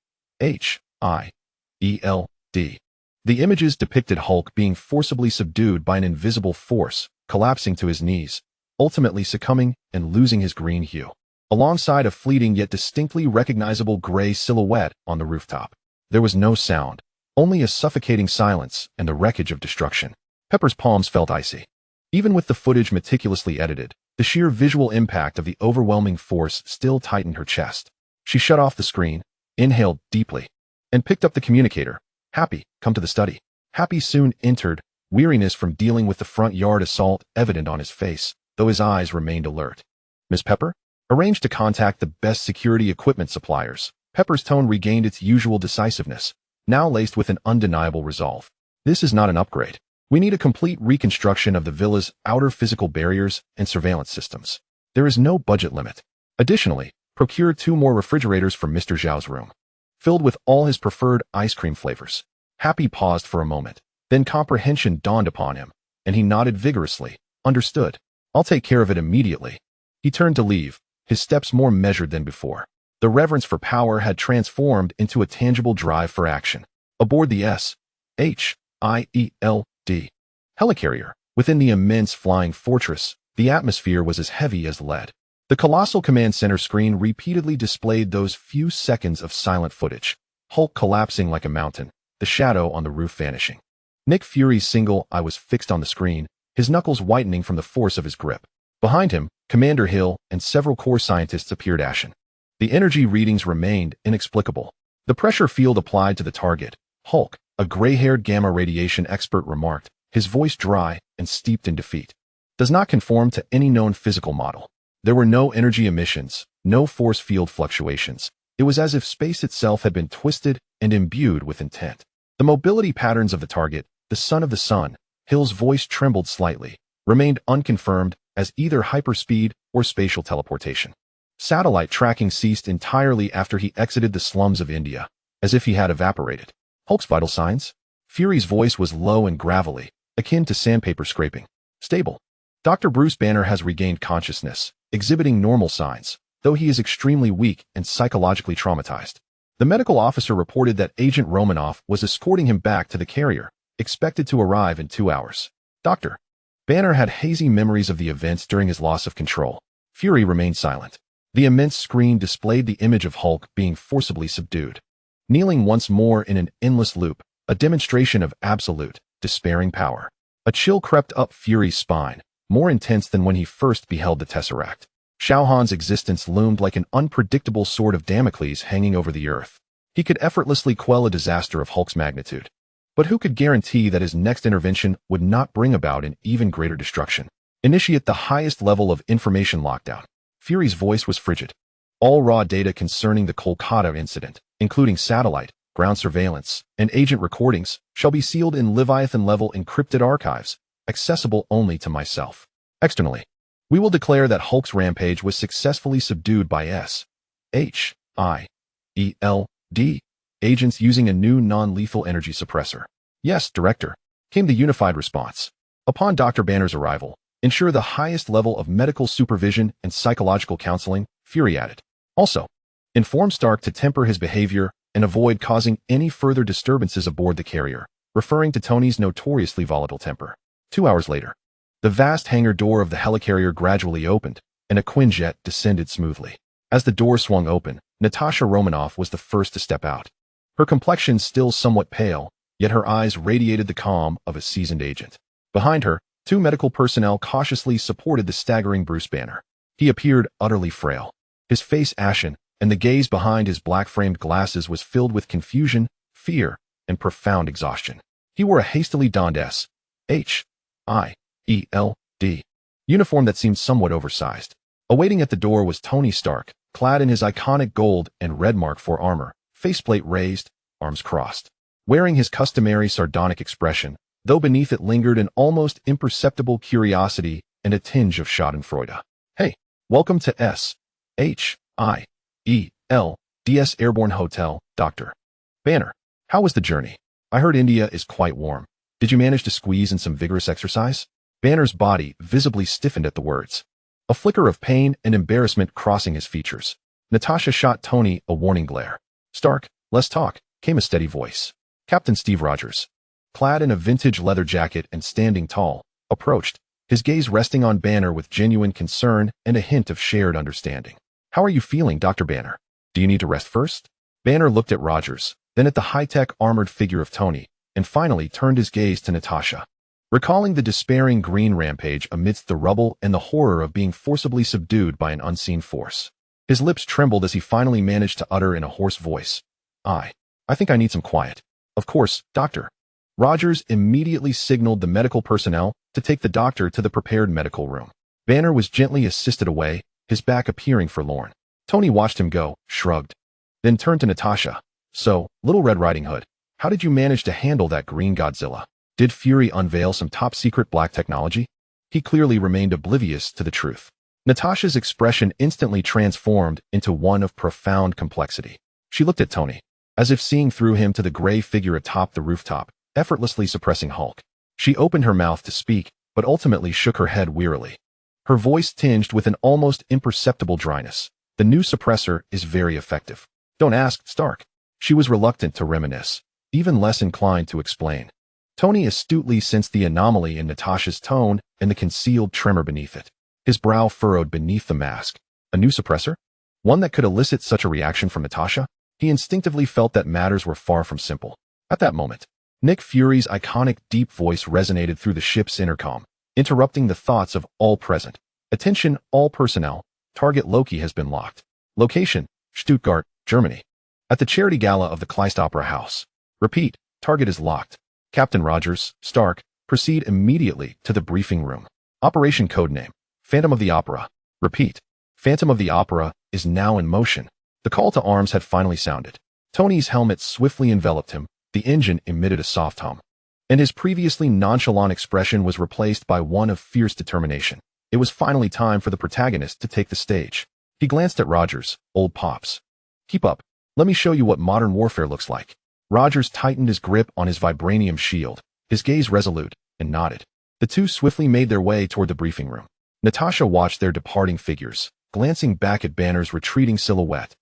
The images depicted Hulk being forcibly subdued by an invisible force, collapsing to his knees, ultimately succumbing and losing his green hue, alongside a fleeting yet distinctly recognizable gray silhouette on the rooftop. There was no sound, only a suffocating silence and the wreckage of destruction. Pepper's palms felt icy. Even with the footage meticulously edited, the sheer visual impact of the overwhelming force still tightened her chest. She shut off the screen, inhaled deeply, and picked up the communicator. Happy, come to the study. Happy soon entered, weariness from dealing with the front yard assault evident on his face, though his eyes remained alert. Miss Pepper? Arrange to contact the best security equipment suppliers. Pepper's tone regained its usual decisiveness, now laced with an undeniable resolve. This is not an upgrade. We need a complete reconstruction of the villa's outer physical barriers and surveillance systems. There is no budget limit. Additionally, procure 2 more refrigerators from Mr. Zhao's room, filled with all his preferred ice cream flavors. Happy paused for a moment, then comprehension dawned upon him, and he nodded vigorously. Understood. I'll take care of it immediately. He turned to leave, his steps more measured than before. The reverence for power had transformed into a tangible drive for action. Aboard the S.H.I.E.L.D. helicarrier, within the immense flying fortress, the atmosphere was as heavy as lead. The colossal command center screen repeatedly displayed those few seconds of silent footage. Hulk collapsing like a mountain, the shadow on the roof vanishing. Nick Fury's single eye was fixed on the screen, his knuckles whitening from the force of his grip. Behind him, Commander Hill and several core scientists appeared ashen. The energy readings remained inexplicable. The pressure field applied to the target, Hulk, a gray-haired gamma radiation expert, remarked, his voice dry and steeped in defeat, does not conform to any known physical model. There were no energy emissions, no force field fluctuations. It was as if space itself had been twisted and imbued with intent. The mobility patterns of the target, the son of the sun, Hill's voice trembled slightly, remained unconfirmed as either hyperspeed or spatial teleportation. Satellite tracking ceased entirely after he exited the slums of India, as if he had evaporated. Hulk's vital signs? Fury's voice was low and gravelly, akin to sandpaper scraping. Stable. Dr. Bruce Banner has regained consciousness, exhibiting normal signs, though he is extremely weak and psychologically traumatized. The medical officer reported that Agent Romanoff was escorting him back to the carrier, expected to arrive in 2 hours. Dr. Banner had hazy memories of the events during his loss of control. Fury remained silent. The immense screen displayed the image of Hulk being forcibly subdued, kneeling once more in an endless loop, a demonstration of absolute, despairing power. A chill crept up Fury's spine, more intense than when he first beheld the Tesseract. Xiao Han's existence loomed like an unpredictable sword of Damocles hanging over the earth. He could effortlessly quell a disaster of Hulk's magnitude. But who could guarantee that his next intervention would not bring about an even greater destruction? Initiate the highest level of information lockdown. Fury's voice was frigid. All raw data concerning the Kolkata incident, including satellite, ground surveillance, and agent recordings, shall be sealed in Leviathan-level encrypted archives, accessible only to myself. Externally, we will declare that Hulk's rampage was successfully subdued by S.H.I.E.L.D. agents using a new non-lethal energy suppressor. Yes, Director, came the unified response. Upon Dr. Banner's arrival, ensure the highest level of medical supervision and psychological counseling, Fury added. Also, inform Stark to temper his behavior and avoid causing any further disturbances aboard the carrier, referring to Tony's notoriously volatile temper. 2 hours later, the vast hangar door of the helicarrier gradually opened, and a Quinjet descended smoothly. As the door swung open, Natasha Romanoff was the first to step out. Her complexion still somewhat pale, yet her eyes radiated the calm of a seasoned agent. Behind her, 2 medical personnel cautiously supported the staggering Bruce Banner. He appeared utterly frail, his face ashen, and the gaze behind his black-framed glasses was filled with confusion, fear, and profound exhaustion. He wore a hastily donned S.H.I.E.L.D. uniform that seemed somewhat oversized. Awaiting at the door was Tony Stark, clad in his iconic gold and red Mark IV armor, faceplate raised, arms crossed. Wearing his customary sardonic expression, though beneath it lingered an almost imperceptible curiosity and a tinge of schadenfreude. "Hey, welcome to S.H.I.E.L.D's Airborne Hotel, Dr. Banner. How was the journey? I heard India is quite warm. Did you manage to squeeze in some vigorous exercise?" Banner's body visibly stiffened at the words, a flicker of pain and embarrassment crossing his features. Natasha shot Tony a warning glare. "Stark, let's talk," came a steady voice. Captain Steve Rogers, clad in a vintage leather jacket and standing tall, approached, his gaze resting on Banner with genuine concern and a hint of shared understanding. "How are you feeling, Dr. Banner? Do you need to rest first?" Banner looked at Rogers, then at the high-tech armored figure of Tony, and finally turned his gaze to Natasha. Recalling the despairing green rampage amidst the rubble and the horror of being forcibly subdued by an unseen force, his lips trembled as he finally managed to utter in a hoarse voice, I think I need some quiet." "Of course, Doctor." Rogers immediately signaled the medical personnel to take the doctor to the prepared medical room. Banner was gently assisted away, his back appearing forlorn. Tony watched him go, shrugged, then turned to Natasha. "So, Little Red Riding Hood, how did you manage to handle that green Godzilla? Did Fury unveil some top-secret black technology?" He clearly remained oblivious to the truth. Natasha's expression instantly transformed into one of profound complexity. She looked at Tony, as if seeing through him to the gray figure atop the rooftop, effortlessly suppressing Hulk. She opened her mouth to speak, but ultimately shook her head wearily. Her voice tinged with an almost imperceptible dryness. "The new suppressor is very effective. Don't ask, Stark." She was reluctant to reminisce, even less inclined to explain. Tony astutely sensed the anomaly in Natasha's tone and the concealed tremor beneath it. His brow furrowed beneath the mask. A new suppressor? One that could elicit such a reaction from Natasha? He instinctively felt that matters were far from simple. At that moment, Nick Fury's iconic deep voice resonated through the ship's intercom, interrupting the thoughts of all present. "Attention, all personnel. Target Loki has been locked. Location, Stuttgart, Germany. At the charity gala of the Kleist Opera House. Repeat, target is locked. Captain Rogers, Stark, proceed immediately to the briefing room. Operation codename, Phantom of the Opera. Repeat, Phantom of the Opera is now in motion." The call to arms had finally sounded. Tony's helmet swiftly enveloped him, the engine emitted a soft hum, and his previously nonchalant expression was replaced by one of fierce determination. It was finally time for the protagonist to take the stage. He glanced at Rogers, "Old Pops. Keep up. Let me show you what modern warfare looks like." Rogers tightened his grip on his vibranium shield, his gaze resolute, and nodded. The two swiftly made their way toward the briefing room. Natasha watched their departing figures, glancing back at Banner's retreating silhouette,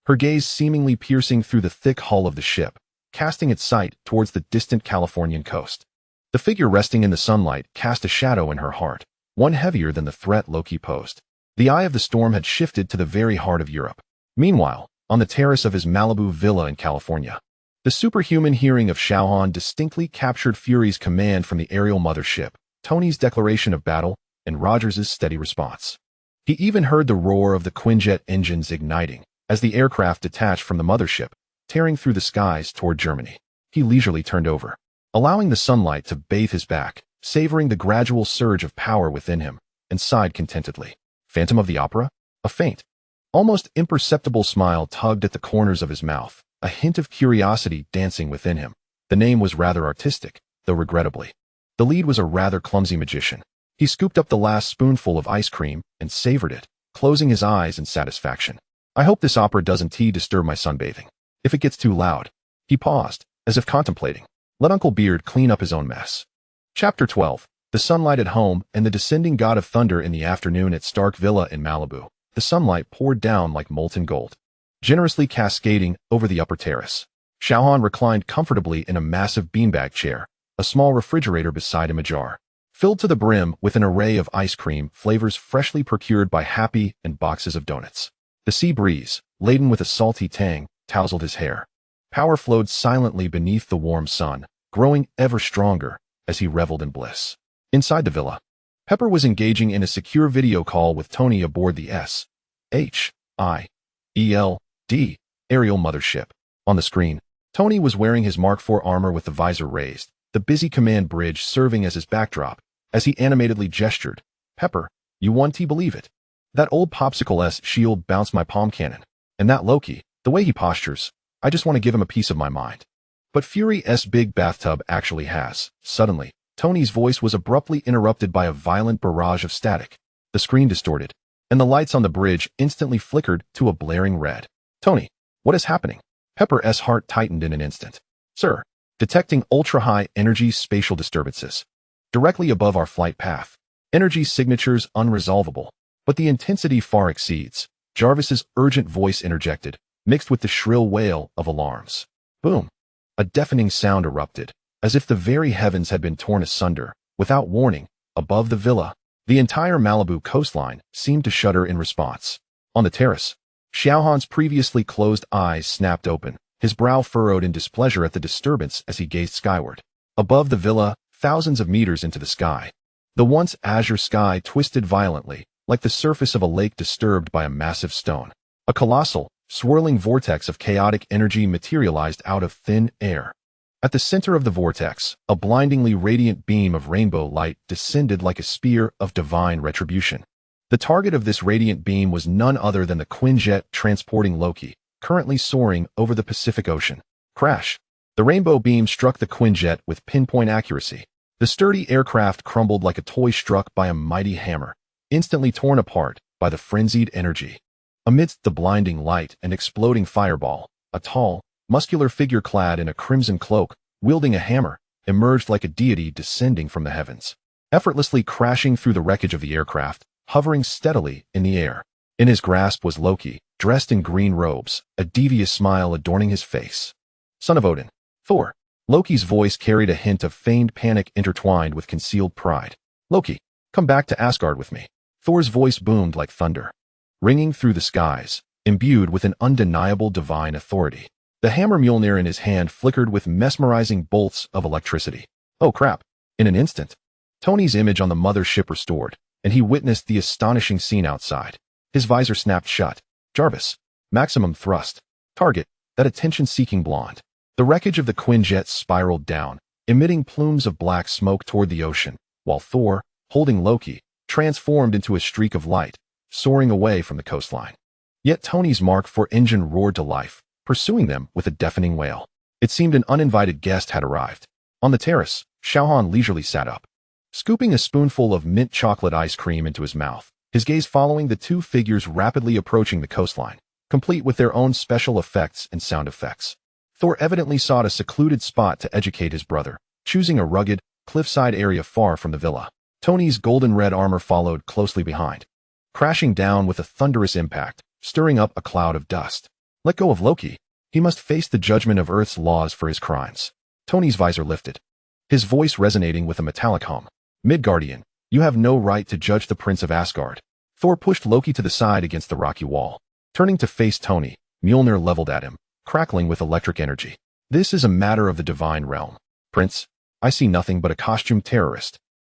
her gaze seemingly piercing through the thick hull of the ship, casting its sight towards the distant Californian coast. The figure resting in the sunlight cast a shadow in her heart, one heavier than the threat Loki posed. The eye of the storm had shifted to the very heart of Europe. Meanwhile, on the terrace of his Malibu villa in California, the superhuman hearing of Xiao Han distinctly captured Fury's command from the aerial mothership, Tony's declaration of battle, and Rogers' steady response. He even heard the roar of the Quinjet engines igniting as the aircraft detached from the mothership, tearing through the skies toward Germany. He leisurely turned over, allowing the sunlight to bathe his back, savoring the gradual surge of power within him, and sighed contentedly. Phantom of the Opera? A faint, almost imperceptible smile tugged at the corners of his mouth, a hint of curiosity dancing within him. The name was rather artistic, though regrettably. The lead was a rather clumsy magician. He scooped up the last spoonful of ice cream and savored it, closing his eyes in satisfaction. "I hope this opera doesn't disturb my sunbathing. If it gets too loud." He paused, as if contemplating. Let Uncle Beard clean up his own mess. Chapter 12. The sunlight at home and the descending god of thunder in the afternoon at Stark Villa in Malibu. The sunlight poured down like molten gold, generously cascading over the upper terrace. Xiao Han reclined comfortably in a massive beanbag chair, a small refrigerator beside him ajar, filled to the brim with an array of ice cream flavors freshly procured by Happy and boxes of donuts. The sea breeze, laden with a salty tang, tousled his hair. Power flowed silently beneath the warm sun, growing ever stronger as he reveled in bliss. Inside the villa, Pepper was engaging in a secure video call with Tony aboard the S.H.I.E.L.D. D. Aerial Mothership. On the screen, Tony was wearing his Mark IV armor with the visor raised, the busy command bridge serving as his backdrop, as he animatedly gestured. Pepper, you want-t believe it? That old popsicle S.H.I.E.L.D. bounced my palm cannon. And that Loki, the way he postures, I just want to give him a piece of my mind. But Fury's big bathtub actually has. Suddenly, Tony's voice was abruptly interrupted by a violent barrage of static. The screen distorted, and the lights on the bridge instantly flickered to a blaring red. Tony, what is happening? Pepper's heart tightened in an instant. Sir, detecting ultra-high energy spatial disturbances. Directly above our flight path. Energy signatures unresolvable, but the intensity far exceeds. Jarvis's urgent voice interjected, mixed with the shrill wail of alarms. Boom! A deafening sound erupted, as if the very heavens had been torn asunder. Without warning, above the villa, the entire Malibu coastline seemed to shudder in response. On the terrace, Xiao Han's previously closed eyes snapped open, his brow furrowed in displeasure at the disturbance as he gazed skyward. Above the villa, thousands of meters into the sky, the once azure sky twisted violently, like the surface of a lake disturbed by a massive stone. A colossal, swirling vortex of chaotic energy materialized out of thin air. At the center of the vortex, a blindingly radiant beam of rainbow light descended like a spear of divine retribution. The target of this radiant beam was none other than the Quinjet transporting Loki, currently soaring over the Pacific Ocean. Crash! The rainbow beam struck the Quinjet with pinpoint accuracy. The sturdy aircraft crumbled like a toy struck by a mighty hammer, instantly torn apart by the frenzied energy. Amidst the blinding light and exploding fireball, a tall, muscular figure clad in a crimson cloak, wielding a hammer, emerged like a deity descending from the heavens, effortlessly crashing through the wreckage of the aircraft, hovering steadily in the air. In his grasp was Loki, dressed in green robes, a devious smile adorning his face. Son of Odin. Thor. Loki's voice carried a hint of feigned panic intertwined with concealed pride. Loki, come back to Asgard with me. Thor's voice boomed like thunder, ringing through the skies, imbued with an undeniable divine authority. The hammer Mjolnir in his hand flickered with mesmerizing bolts of electricity. Oh crap! In an instant, Tony's image on the mothership restored, and he witnessed the astonishing scene outside. His visor snapped shut. Jarvis. Maximum thrust. Target, that attention-seeking blonde. The wreckage of the Quinjet spiraled down, emitting plumes of black smoke toward the ocean, while Thor, holding Loki, transformed into a streak of light, soaring away from the coastline. Yet Tony's Mark IV engine roared to life, pursuing them with a deafening wail. It seemed an uninvited guest had arrived. On the terrace, Xiao Han leisurely sat up, scooping a spoonful of mint chocolate ice cream into his mouth, his gaze following the two figures rapidly approaching the coastline, complete with their own special effects and sound effects. Thor evidently sought a secluded spot to educate his brother, choosing a rugged, cliffside area far from the villa. Tony's golden red armor followed closely behind, crashing down with a thunderous impact, stirring up a cloud of dust. Let go of Loki. He must face the judgment of Earth's laws for his crimes. Tony's visor lifted, his voice resonating with a metallic hum. Midgardian, you have no right to judge the Prince of Asgard. Thor pushed Loki to the side against the rocky wall. Turning to face Tony, Mjolnir leveled at him, crackling with electric energy. This is a matter of the divine realm. Prince, I see nothing but a costumed terrorist.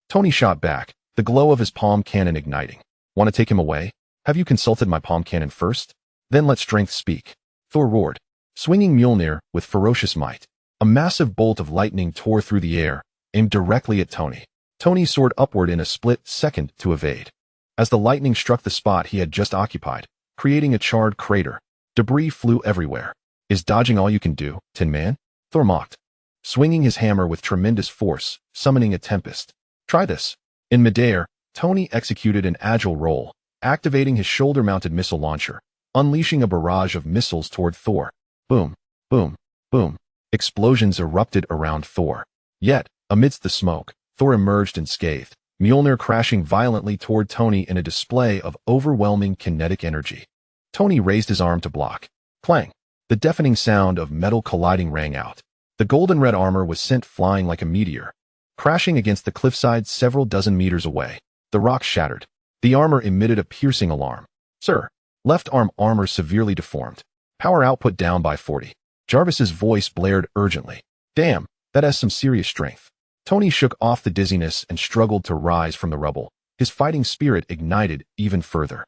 Tony shot back, the glow of his palm cannon igniting. Want to take him away? Have you consulted my palm cannon first? Then let strength speak. Thor roared, swinging Mjolnir with ferocious might. A massive bolt of lightning tore through the air, aimed directly at Tony. Tony soared upward in a split second to evade. As the lightning struck the spot he had just occupied, creating a charred crater, debris flew everywhere. Is dodging all you can do, Tin Man? Thor mocked, swinging his hammer with tremendous force, summoning a tempest. Try this. In midair, Tony executed an agile roll, activating his shoulder-mounted missile launcher, unleashing a barrage of missiles toward Thor. Boom, boom, boom. Explosions erupted around Thor. Yet, amidst the smoke, Thor emerged unscathed, Mjolnir crashing violently toward Tony in a display of overwhelming kinetic energy. Tony raised his arm to block. Clang! The deafening sound of metal colliding rang out. The golden red armor was sent flying like a meteor, crashing against the cliffside several dozen meters away. The rock shattered. The armor emitted a piercing alarm. Sir, left arm armor severely deformed. Power output down by 40. Jarvis's voice blared urgently. Damn, that has some serious strength. Tony shook off the dizziness and struggled to rise from the rubble, his fighting spirit ignited even further.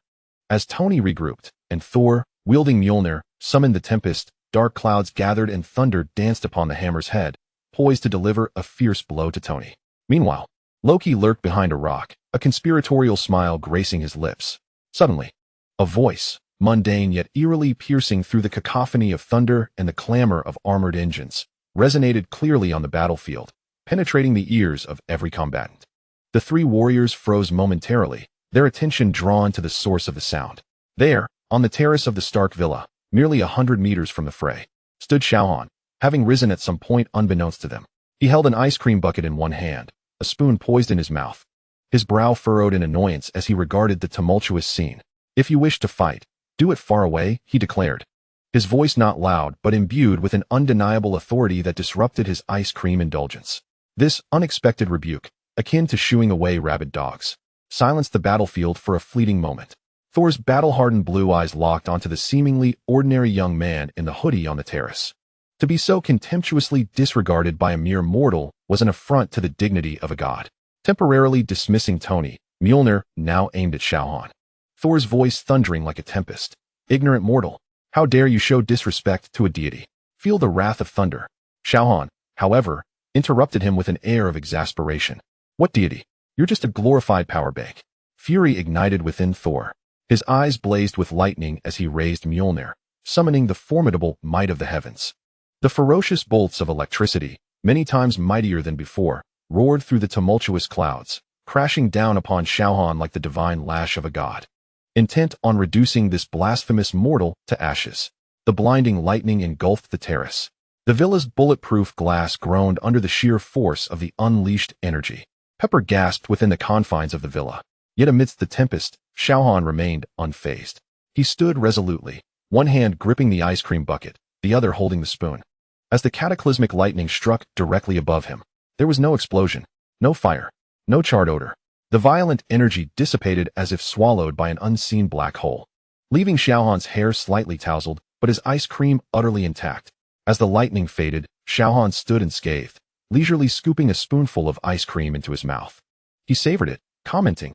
As Tony regrouped, and Thor, wielding Mjolnir, summoned the tempest, dark clouds gathered and thunder danced upon the hammer's head, poised to deliver a fierce blow to Tony. Meanwhile, Loki lurked behind a rock, a conspiratorial smile gracing his lips. Suddenly, a voice, mundane yet eerily piercing through the cacophony of thunder and the clamor of armored engines, resonated clearly on the battlefield, penetrating the ears of every combatant. The three warriors froze momentarily, their attention drawn to the source of the sound. There, on the terrace of the Stark villa, merely 100 meters from the fray, stood Xiao Han, having risen at some point unbeknownst to them. He held an ice cream bucket in one hand, a spoon poised in his mouth. His brow furrowed in annoyance as he regarded the tumultuous scene. "If you wish to fight, do it far away," he declared. His voice not loud but imbued with an undeniable authority that disrupted his ice cream indulgence. This unexpected rebuke, akin to shooing away rabid dogs, silenced the battlefield for a fleeting moment. Thor's battle-hardened blue eyes locked onto the seemingly ordinary young man in the hoodie on the terrace. To be so contemptuously disregarded by a mere mortal was an affront to the dignity of a god. Temporarily dismissing Tony, Mjolnir now aimed at Xiao Han. Thor's voice thundering like a tempest. "Ignorant mortal, how dare you show disrespect to a deity? Feel the wrath of thunder." Xiao Han, however, interrupted him with an air of exasperation. "What deity? You're just a glorified power bank." Fury ignited within Thor. His eyes blazed with lightning as he raised Mjolnir, summoning the formidable might of the heavens. The ferocious bolts of electricity, many times mightier than before, roared through the tumultuous clouds, crashing down upon Xiao Han like the divine lash of a god. Intent on reducing this blasphemous mortal to ashes, the blinding lightning engulfed the terrace. The villa's bulletproof glass groaned under the sheer force of the unleashed energy. Pepper gasped within the confines of the villa. Yet amidst the tempest, Xiao Han remained unfazed. He stood resolutely, one hand gripping the ice cream bucket, the other holding the spoon. As the cataclysmic lightning struck directly above him, there was no explosion, no fire, no charred odor. The violent energy dissipated as if swallowed by an unseen black hole, leaving Xiao Han's hair slightly tousled, but his ice cream utterly intact. As the lightning faded, Xiao Han stood unscathed, leisurely scooping a spoonful of ice cream into his mouth. He savored it, commenting,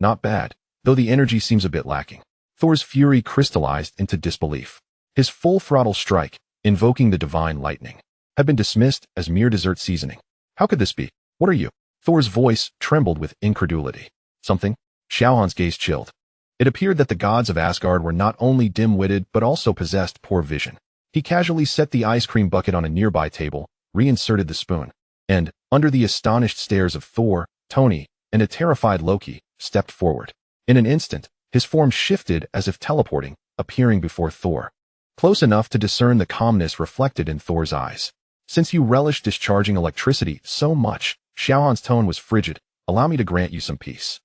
"Not bad, though the energy seems a bit lacking." Thor's fury crystallized into disbelief. His full-throttle strike, invoking the divine lightning, had been dismissed as mere dessert seasoning. How could this be? "What are you?" Thor's voice trembled with incredulity. "Something?" Xiao Han's gaze chilled. It appeared that the gods of Asgard were not only dim-witted but also possessed poor vision. He casually set the ice cream bucket on a nearby table, reinserted the spoon, and, under the astonished stares of Thor, Tony, and a terrified Loki, stepped forward. In an instant, his form shifted as if teleporting, appearing before Thor, close enough to discern the calmness reflected in Thor's eyes. "Since you relish discharging electricity so much," Xiao Han's tone was frigid, "allow me to grant you some peace."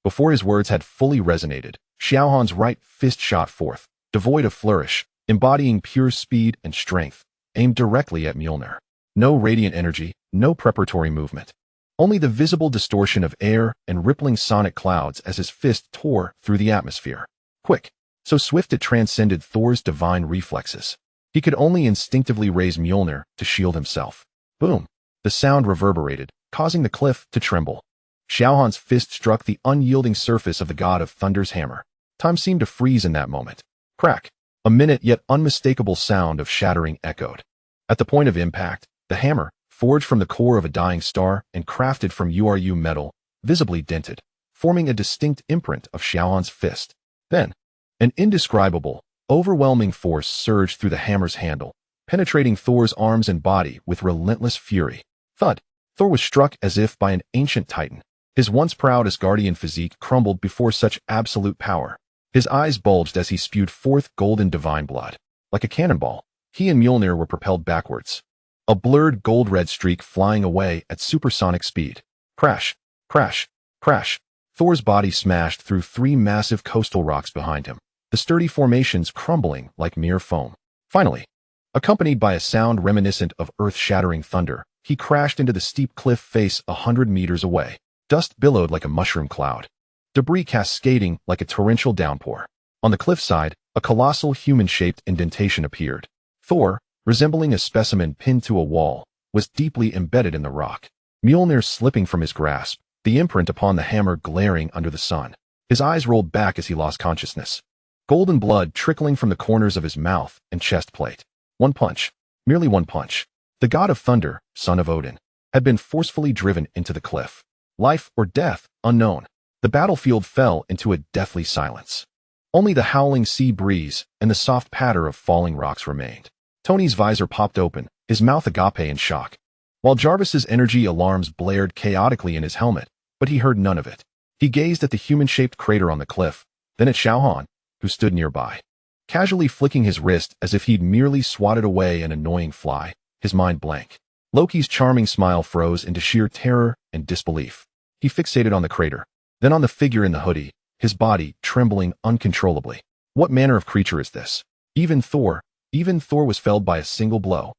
Before his words had fully resonated, Xiao Han's right fist shot forth, devoid of flourish, embodying pure speed and strength, aimed directly at Mjolnir. No radiant energy, no preparatory movement. Only the visible distortion of air and rippling sonic clouds as his fist tore through the atmosphere. Quick, so swift it transcended Thor's divine reflexes. He could only instinctively raise Mjolnir to shield himself. Boom! The sound reverberated, causing the cliff to tremble. Xiao Han's fist struck the unyielding surface of the god of thunder's hammer. Time seemed to freeze in that moment. Crack! A minute yet unmistakable sound of shattering echoed. At the point of impact, the hammer, forged from the core of a dying star and crafted from URU metal, visibly dented, forming a distinct imprint of Xiao Han's fist. Then, an indescribable, overwhelming force surged through the hammer's handle, penetrating Thor's arms and body with relentless fury. Thud! Thor was struck as if by an ancient titan. His once proud Asgardian physique crumbled before such absolute power. His eyes bulged as he spewed forth golden divine blood. Like a cannonball, he and Mjolnir were propelled backwards, a blurred gold-red streak flying away at supersonic speed. Crash! Crash! Crash! Thor's body smashed through three massive coastal rocks behind him, the sturdy formations crumbling like mere foam. Finally, accompanied by a sound reminiscent of earth-shattering thunder, he crashed into the steep cliff face 100 meters away. Dust billowed like a mushroom cloud, debris cascading like a torrential downpour. On the cliffside, a colossal human-shaped indentation appeared. Thor, resembling a specimen pinned to a wall, was deeply embedded in the rock. Mjolnir slipping from his grasp, the imprint upon the hammer glaring under the sun. His eyes rolled back as he lost consciousness. golden blood trickling from the corners of his mouth and chest plate. One punch, merely one punch. The god of thunder, son of Odin, had been forcefully driven into the cliff. Life or death, unknown. The battlefield fell into a deathly silence. Only the howling sea breeze and the soft patter of falling rocks remained. Tony's visor popped open, his mouth agape in shock, while Jarvis's energy alarms blared chaotically in his helmet, but he heard none of it. He gazed at the human-shaped crater on the cliff, then at Xiao Han, who stood nearby, casually flicking his wrist as if he'd merely swatted away an annoying fly, his mind blank. Loki's charming smile froze into sheer terror and disbelief. He fixated on the crater, then on the figure in the hoodie, his body trembling uncontrollably. What manner of creature is this? Even Thor was felled by a single blow.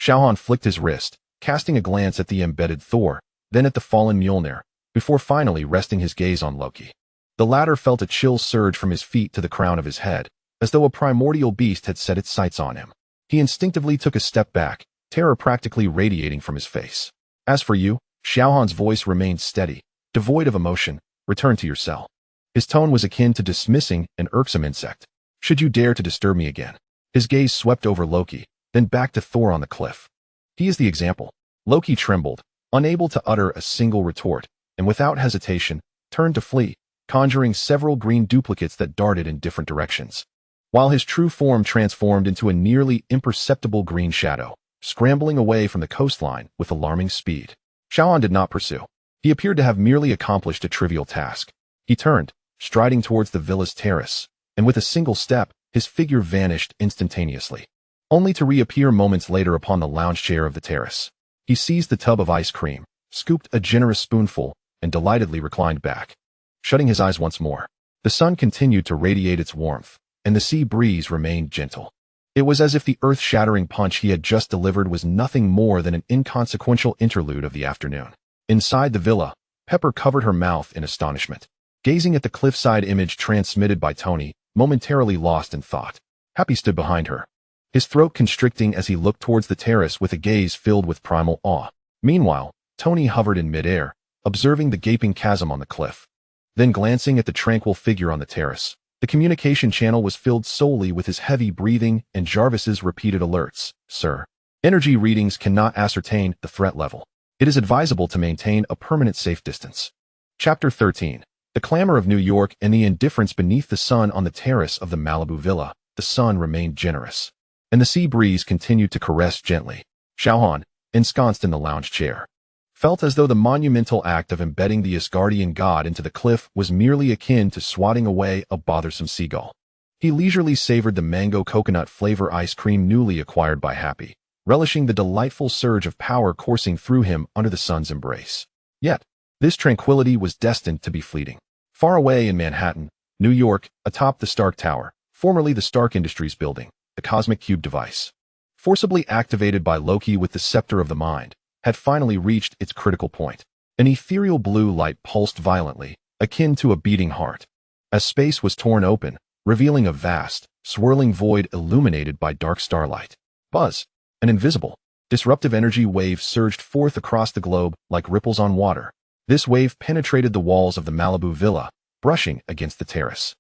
Xiao Han flicked his wrist, casting a glance at the embedded Thor, then at the fallen Mjolnir, before finally resting his gaze on Loki. The latter felt a chill surge from his feet to the crown of his head, as though a primordial beast had set its sights on him. He instinctively took a step back, terror practically radiating from his face. As for you, Xiao Han's voice remained steady, devoid of emotion. Return to your cell. His tone was akin to dismissing an irksome insect. Should you dare to disturb me again? His gaze swept over Loki, then back to Thor on the cliff. He is the example. Loki trembled, unable to utter a single retort, and without hesitation, turned to flee, conjuring several green duplicates that darted in different directions, while his true form transformed into a nearly imperceptible green shadow, scrambling away from the coastline with alarming speed. Xiao Han did not pursue. He appeared to have merely accomplished a trivial task. He turned, striding towards the villa's terrace, and with a single step, his figure vanished instantaneously, only to reappear moments later upon the lounge chair of the terrace. He seized the tub of ice cream, scooped a generous spoonful, and delightedly reclined back. Shutting his eyes once more, the sun continued to radiate its warmth, and the sea breeze remained gentle. It was as if the earth-shattering punch he had just delivered was nothing more than an inconsequential interlude of the afternoon. Inside the villa, Pepper covered her mouth in astonishment, gazing at the cliffside image transmitted by Tony, momentarily lost in thought. Happy stood behind her, his throat constricting as he looked towards the terrace with a gaze filled with primal awe. Meanwhile, Tony hovered in midair, observing the gaping chasm on the cliff. Then glancing at the tranquil figure on the terrace, the communication channel was filled solely with his heavy breathing and Jarvis's repeated alerts. Sir, energy readings cannot ascertain the threat level. It is advisable to maintain a permanent safe distance. Chapter 13. The clamor of New York and the indifference beneath the sun on the terrace of the Malibu villa. The sun remained generous, and the sea breeze continued to caress gently. Xiao Han, ensconced in the lounge chair, felt as though the monumental act of embedding the Asgardian god into the cliff was merely akin to swatting away a bothersome seagull. He leisurely savored the mango coconut flavor ice cream newly acquired by Happy, relishing the delightful surge of power coursing through him under the sun's embrace. Yet, this tranquility was destined to be fleeting. Far away in Manhattan, New York, atop the Stark Tower, formerly the Stark Industries building, the cosmic cube device, forcibly activated by Loki with the scepter of the mind, had finally reached its critical point. An ethereal blue light pulsed violently, akin to a beating heart, as space was torn open, revealing a vast, swirling void illuminated by dark starlight. Buzz, an invisible, disruptive energy wave surged forth across the globe like ripples on water. This wave penetrated the walls of the Malibu villa, brushing against the terrace.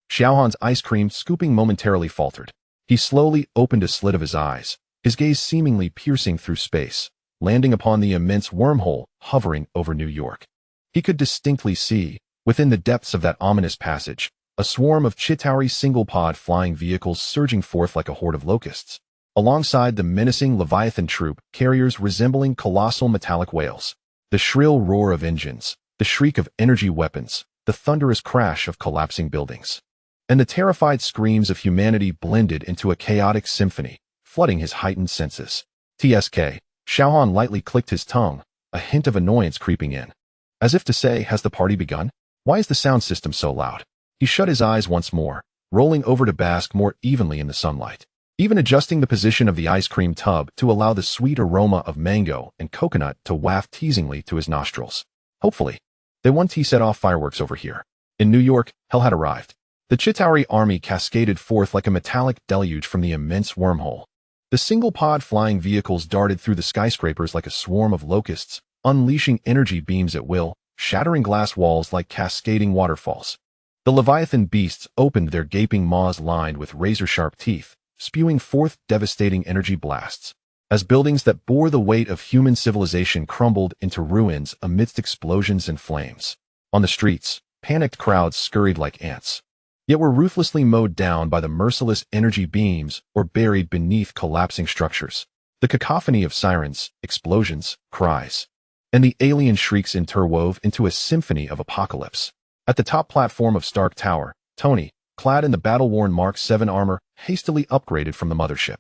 Xiao Han's ice cream scooping momentarily faltered. He slowly opened a slit of his eyes, his gaze seemingly piercing through space, landing upon the immense wormhole hovering over New York. He could distinctly see, within the depths of that ominous passage, a swarm of Chitauri single-pod flying vehicles surging forth like a horde of locusts, alongside the menacing Leviathan troop carriers resembling colossal metallic whales. The shrill roar of engines, the shriek of energy weapons, the thunderous crash of collapsing buildings, and the terrified screams of humanity blended into a chaotic symphony, flooding his heightened senses. TSK. Xiao Han lightly clicked his tongue, a hint of annoyance creeping in. As if to say, has the party begun? Why is the sound system so loud? He shut his eyes once more, rolling over to bask more evenly in the sunlight, even adjusting the position of the ice cream tub to allow the sweet aroma of mango and coconut to waft teasingly to his nostrils. Hopefully. They won't set off fireworks over here. In New York, hell had arrived. The Chitauri army cascaded forth like a metallic deluge from the immense wormhole. The single-pod flying vehicles darted through the skyscrapers like a swarm of locusts, unleashing energy beams at will, shattering glass walls like cascading waterfalls. The Leviathan beasts opened their gaping maws lined with razor-sharp teeth, spewing forth devastating energy blasts. As buildings that bore the weight of human civilization crumbled into ruins amidst explosions and flames. On the streets, panicked crowds scurried like ants, yet were ruthlessly mowed down by the merciless energy beams or buried beneath collapsing structures. The cacophony of sirens, explosions, cries, and the alien shrieks interwove into a symphony of apocalypse. At the top platform of Stark Tower, Tony, clad in the battle-worn Mark 7 armor hastily upgraded from the mothership,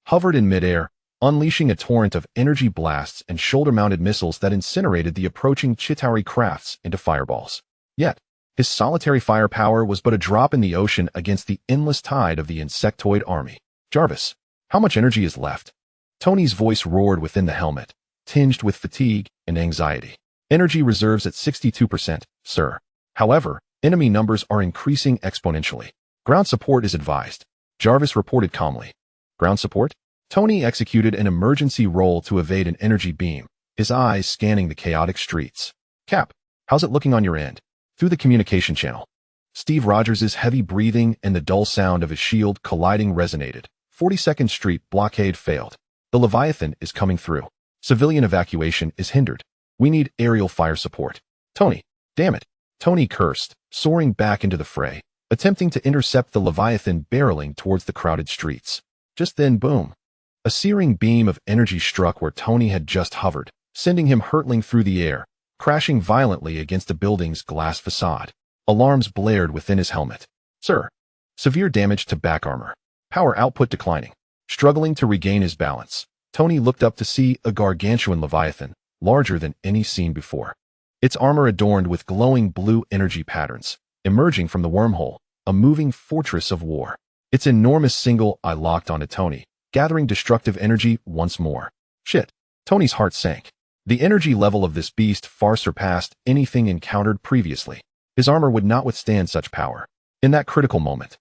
hovered in midair, unleashing a torrent of energy blasts and shoulder-mounted missiles that incinerated the approaching Chitauri crafts into fireballs. Yet, his solitary firepower was but a drop in the ocean against the endless tide of the insectoid army. "Jarvis, how much energy is left?" Tony's voice roared within the helmet, tinged with fatigue and anxiety. "Energy reserves at 62%, sir. However, enemy numbers are increasing exponentially. Ground support is advised," Jarvis reported calmly. "Ground support?" Tony executed an emergency roll to evade an energy beam, his eyes scanning the chaotic streets. "Cap, how's it looking on your end?" Through the communication channel, Steve Rogers' heavy breathing and the dull sound of his shield colliding resonated. 42nd Street blockade failed. The Leviathan is coming through. Civilian evacuation is hindered. We need aerial fire support. Tony, damn it. Tony cursed, soaring back into the fray, attempting to intercept the Leviathan barreling towards the crowded streets. Just then, boom. A searing beam of energy struck where Tony had just hovered, sending him hurtling through the air, crashing violently against a building's glass facade. Alarms blared within his helmet. "Sir, severe damage to back armor. Power output declining." Struggling to regain his balance, Tony looked up to see a gargantuan Leviathan, larger than any seen before. Its armor adorned with glowing blue energy patterns, emerging from the wormhole, a moving fortress of war. Its enormous single eye locked onto Tony, gathering destructive energy once more. Shit. Tony's heart sank. The energy level of this beast far surpassed anything encountered previously. His armor would not withstand such power. In that critical moment,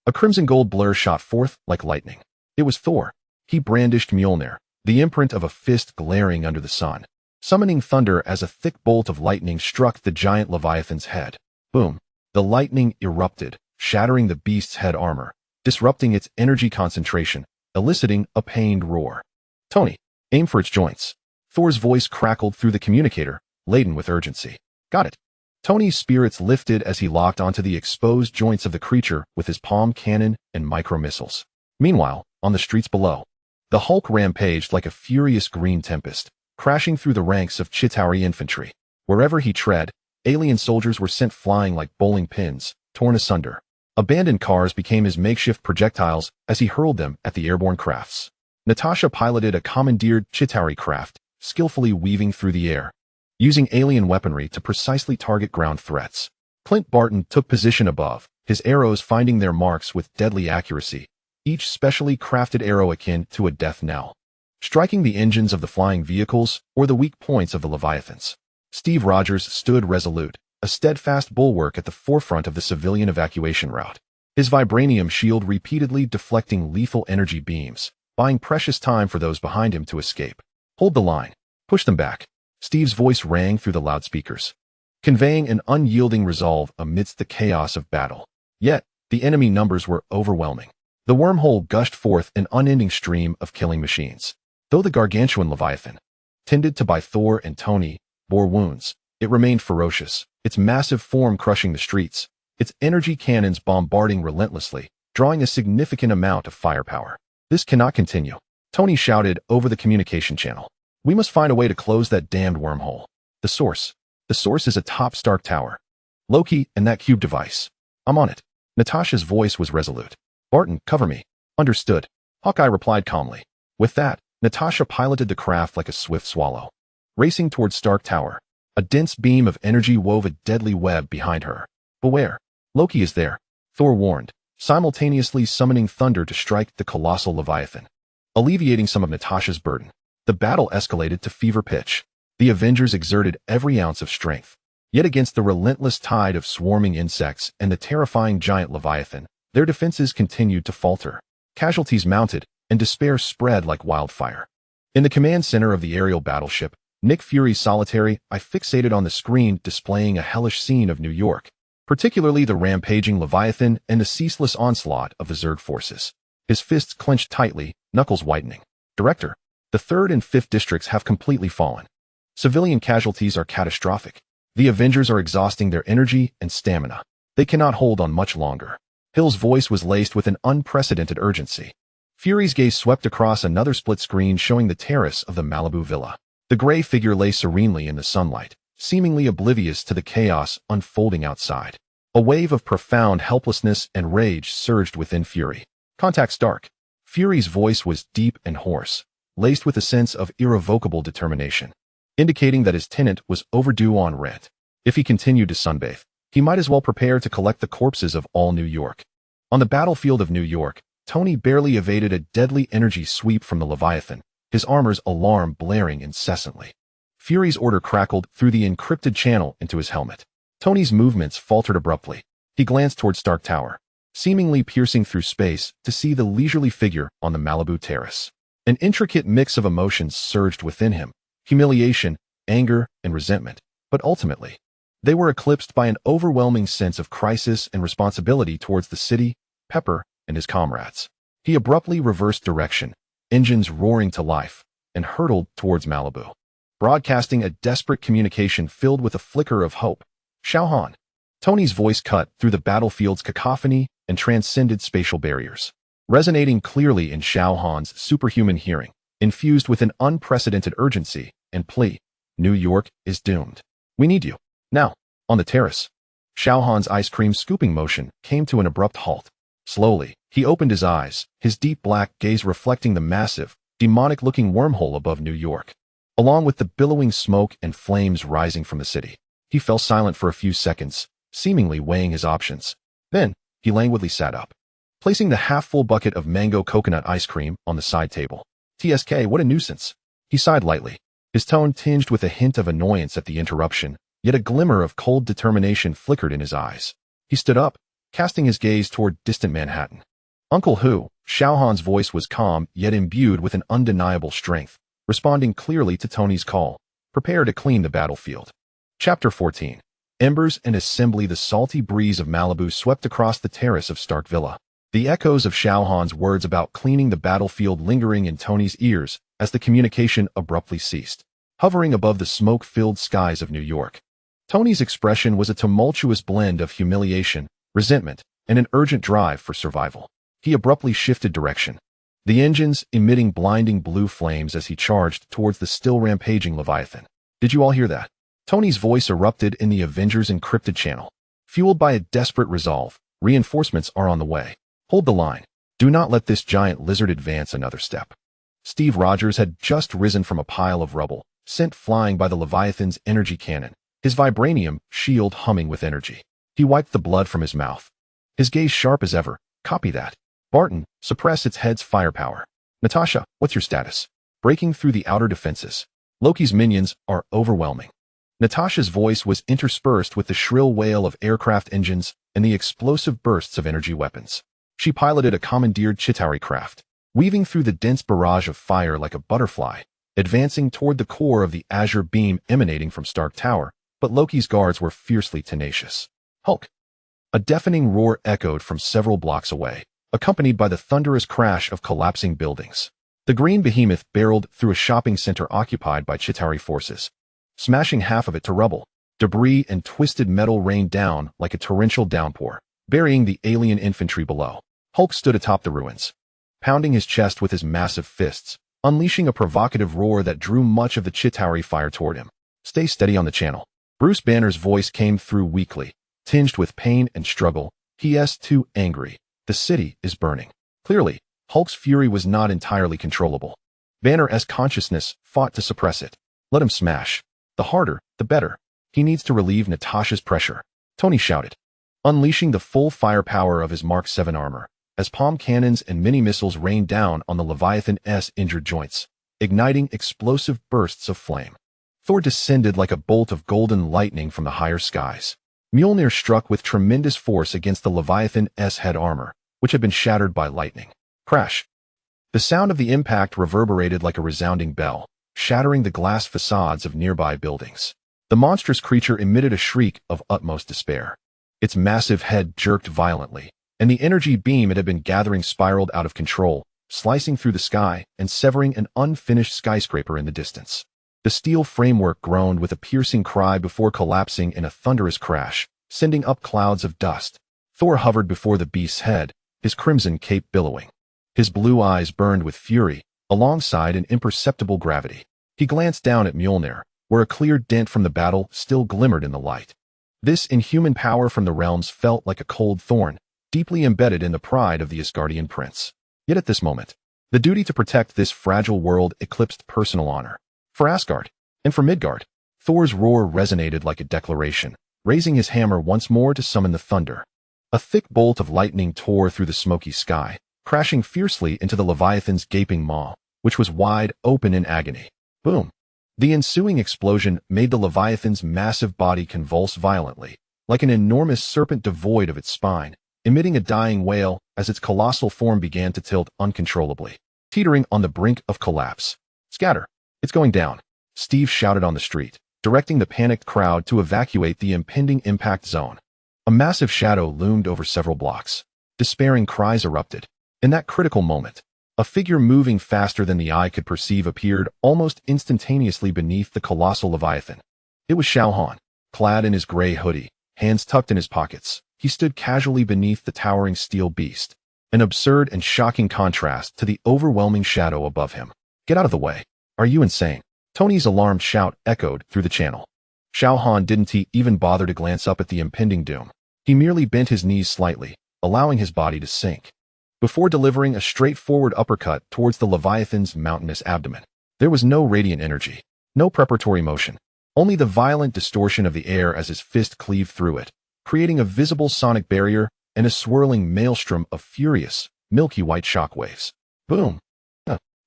a crimson gold blur shot forth like lightning. It was Thor. He brandished Mjolnir, the imprint of a fist glaring under the sun, summoning thunder as a thick bolt of lightning struck the giant Leviathan's head. Boom. The lightning erupted, shattering the beast's head armor, disrupting its energy concentration, eliciting a pained roar. "Tony, aim for its joints." Thor's voice crackled through the communicator, laden with urgency. "Got it." Tony's spirits lifted as he locked onto the exposed joints of the creature with his palm cannon and micro-missiles. Meanwhile, on the streets below, the Hulk rampaged like a furious green tempest, crashing through the ranks of Chitauri infantry. Wherever he tread, alien soldiers were sent flying like bowling pins, torn asunder. Abandoned cars became his makeshift projectiles as he hurled them at the airborne crafts. Natasha piloted a commandeered Chitauri craft, skillfully weaving through the air, using alien weaponry to precisely target ground threats. Clint Barton took position above, his arrows finding their marks with deadly accuracy, each specially crafted arrow akin to a death knell, striking the engines of the flying vehicles or the weak points of the Leviathans. Steve Rogers stood resolute, a steadfast bulwark at the forefront of the civilian evacuation route, his vibranium shield repeatedly deflecting lethal energy beams, buying precious time for those behind him to escape. "Hold the line. Push them back." Steve's voice rang through the loudspeakers, conveying an unyielding resolve amidst the chaos of battle. Yet, the enemy numbers were overwhelming. The wormhole gushed forth an unending stream of killing machines. Though the gargantuan Leviathan, tended to by Thor and Tony, bore wounds, it remained ferocious, its massive form crushing the streets, its energy cannons bombarding relentlessly, drawing a significant amount of firepower. "This cannot continue," Tony shouted over the communication channel. "We must find a way to close that damned wormhole. The source is atop Stark Tower. Loki and that cube device. I'm on it." Natasha's voice was resolute. "Barton, cover me." "Understood," Hawkeye replied calmly. With that, Natasha piloted the craft like a swift swallow, racing towards Stark Tower. A dense beam of energy wove a deadly web behind her. "Beware. Loki is there," Thor warned, simultaneously summoning thunder to strike the colossal Leviathan, alleviating some of Natasha's burden. The battle escalated to fever pitch. The Avengers exerted every ounce of strength. Yet against the relentless tide of swarming insects and the terrifying giant Leviathan, their defenses continued to falter. Casualties mounted, and despair spread like wildfire. In the command center of the aerial battleship, Nick Fury's solitary eye fixated on the screen displaying a hellish scene of New York. particularly the rampaging Leviathan and the ceaseless onslaught of the Zerg forces. His fists clenched tightly, knuckles whitening. Director, the 3rd and 5th districts have completely fallen. Civilian casualties are catastrophic. The Avengers are exhausting their energy and stamina. They cannot hold on much longer. Hill's voice was laced with an unprecedented urgency. Fury's gaze swept across another split screen showing the terrace of the Malibu villa. The gray figure lay serenely in the sunlight, seemingly oblivious to the chaos unfolding outside. A wave of profound helplessness and rage surged within Fury. Contact Stark. Fury's voice was deep and hoarse, laced with a sense of irrevocable determination, indicating that his tenant was overdue on rent. If he continued to sunbathe, he might as well prepare to collect the corpses of all New York. On the battlefield of New York, Tony barely evaded a deadly energy sweep from the Leviathan, his armor's alarm blaring incessantly. Fury's order crackled through the encrypted channel into his helmet. Tony's movements faltered abruptly. He glanced toward Stark Tower, seemingly piercing through space to see the leisurely figure on the Malibu terrace. An intricate mix of emotions surged within him: humiliation, anger, and resentment. But ultimately, they were eclipsed by an overwhelming sense of crisis and responsibility towards the city, Pepper, and his comrades. He abruptly reversed direction, engines roaring to life, and hurtled towards Malibu, broadcasting a desperate communication filled with a flicker of hope. Xiao Han. Tony's voice cut through the battlefield's cacophony and transcended spatial barriers, resonating clearly in Xiao Han's superhuman hearing, infused with an unprecedented urgency and plea. New York is doomed. We need you. Now. On the terrace, Xiao Han's ice cream scooping motion came to an abrupt halt. Slowly, he opened his eyes, his deep black gaze reflecting the massive, demonic-looking wormhole above New York. Along with the billowing smoke and flames rising from the city, he fell silent for a few seconds, seemingly weighing his options. Then, he languidly sat up, placing the half-full bucket of mango coconut ice cream on the side table. TSK, what a nuisance. He sighed lightly, his tone tinged with a hint of annoyance at the interruption, yet a glimmer of cold determination flickered in his eyes. He stood up, casting his gaze toward distant Manhattan. Uncle Hu. Xiao Han's voice was calm yet imbued with an undeniable strength, responding clearly to Tony's call. Prepare to clean the battlefield. Chapter 14. Embers and Assembly. The salty breeze of Malibu swept across the terrace of Stark Villa, the echoes of Xiao Han's words about cleaning the battlefield lingering in Tony's ears as the communication abruptly ceased. Hovering above the smoke-filled skies of New York, Tony's expression was a tumultuous blend of humiliation, resentment, and an urgent drive for survival. He abruptly shifted direction, the engines emitting blinding blue flames as he charged towards the still rampaging Leviathan. Did you all hear that? Tony's voice erupted in the Avengers' encrypted channel. Fueled by a desperate resolve, reinforcements are on the way. Hold the line. Do not let this giant lizard advance another step. Steve Rogers had just risen from a pile of rubble, sent flying by the Leviathan's energy cannon, his vibranium shield humming with energy. He wiped the blood from his mouth, his gaze sharp as ever. Copy that. Barton, suppress its head's firepower. Natasha, what's your status? Breaking through the outer defenses. Loki's minions are overwhelming. Natasha's voice was interspersed with the shrill wail of aircraft engines and the explosive bursts of energy weapons. She piloted a commandeered Chitauri craft, weaving through the dense barrage of fire like a butterfly, advancing toward the core of the azure beam emanating from Stark Tower, but Loki's guards were fiercely tenacious. Hulk! A deafening roar echoed from several blocks away, accompanied by the thunderous crash of collapsing buildings. The green behemoth barreled through a shopping center occupied by Chitauri forces, smashing half of it to rubble. Debris and twisted metal rained down like a torrential downpour, burying the alien infantry below. Hulk stood atop the ruins, pounding his chest with his massive fists, unleashing a provocative roar that drew much of the Chitauri fire toward him. Stay steady on the channel. Bruce Banner's voice came through weakly, tinged with pain and struggle. He.S. too angry. The city is burning. Clearly, Hulk's fury was not entirely controllable. Banner's consciousness fought to suppress it. Let him smash. The harder, the better. He needs to relieve Natasha's pressure. Tony shouted, unleashing the full firepower of his Mark 7 armor, as palm cannons and mini-missiles rained down on the Leviathan's injured joints, igniting explosive bursts of flame. Thor descended like a bolt of golden lightning from the higher skies. Mjolnir struck with tremendous force against the Leviathan's head armor, which had been shattered by lightning. Crash! The sound of the impact reverberated like a resounding bell, shattering the glass facades of nearby buildings. The monstrous creature emitted a shriek of utmost despair. Its massive head jerked violently, and the energy beam it had been gathering spiraled out of control, slicing through the sky and severing an unfinished skyscraper in the distance. The steel framework groaned with a piercing cry before collapsing in a thunderous crash, sending up clouds of dust. Thor hovered before the beast's head, his crimson cape billowing. His blue eyes burned with fury, alongside an imperceptible gravity. He glanced down at Mjolnir, where a clear dent from the battle still glimmered in the light. This inhuman power from the realms felt like a cold thorn, deeply embedded in the pride of the Asgardian prince. Yet at this moment, the duty to protect this fragile world eclipsed personal honor. For Asgard, and for Midgard, Thor's roar resonated like a declaration, raising his hammer once more to summon the thunder. A thick bolt of lightning tore through the smoky sky, crashing fiercely into the Leviathan's gaping maw, which was wide open in agony. Boom! The ensuing explosion made the Leviathan's massive body convulse violently, like an enormous serpent devoid of its spine, emitting a dying wail as its colossal form began to tilt uncontrollably, teetering on the brink of collapse. "Scatter! It's going down!" Steve shouted on the street, directing the panicked crowd to evacuate the impending impact zone. A massive shadow loomed over several blocks. Despairing cries erupted. In that critical moment, a figure moving faster than the eye could perceive appeared almost instantaneously beneath the colossal Leviathan. It was Xiao Han, clad in his gray hoodie, hands tucked in his pockets. He stood casually beneath the towering steel beast, an absurd and shocking contrast to the overwhelming shadow above him. "Get out of the way. Are you insane?" Tony's alarmed shout echoed through the channel. Xiao Han didn't even bother to glance up at the impending doom. He merely bent his knees slightly, allowing his body to sink, before delivering a straightforward uppercut towards the Leviathan's mountainous abdomen. There was no radiant energy, no preparatory motion, only the violent distortion of the air as his fist cleaved through it, creating a visible sonic barrier and a swirling maelstrom of furious, milky white shockwaves. Boom!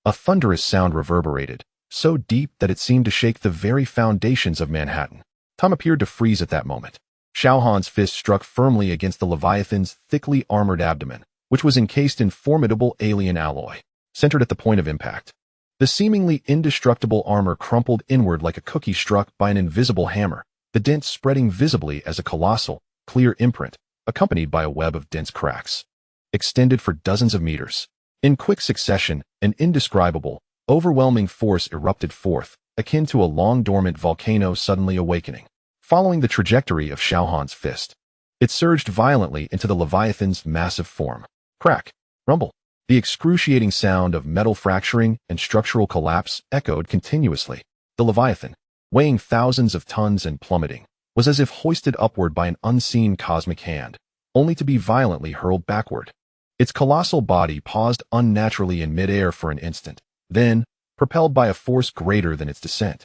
A thunderous sound reverberated, so deep that it seemed to shake the very foundations of Manhattan. Time appeared to freeze at that moment. Xiao Han's fist struck firmly against the Leviathan's thickly armored abdomen, which was encased in formidable alien alloy, centered at the point of impact. The seemingly indestructible armor crumpled inward like a cookie struck by an invisible hammer, the dent spreading visibly as a colossal, clear imprint, accompanied by a web of dense cracks, extended for dozens of meters. In quick succession, an indescribable, overwhelming force erupted forth, akin to a long-dormant volcano suddenly awakening, following the trajectory of Xiao Han's fist. It surged violently into the Leviathan's massive form. Crack, rumble. The excruciating sound of metal fracturing and structural collapse echoed continuously. The Leviathan, weighing thousands of tons and plummeting, was as if hoisted upward by an unseen cosmic hand, only to be violently hurled backward. Its colossal body paused unnaturally in midair for an instant. Then, propelled by a force greater than its descent,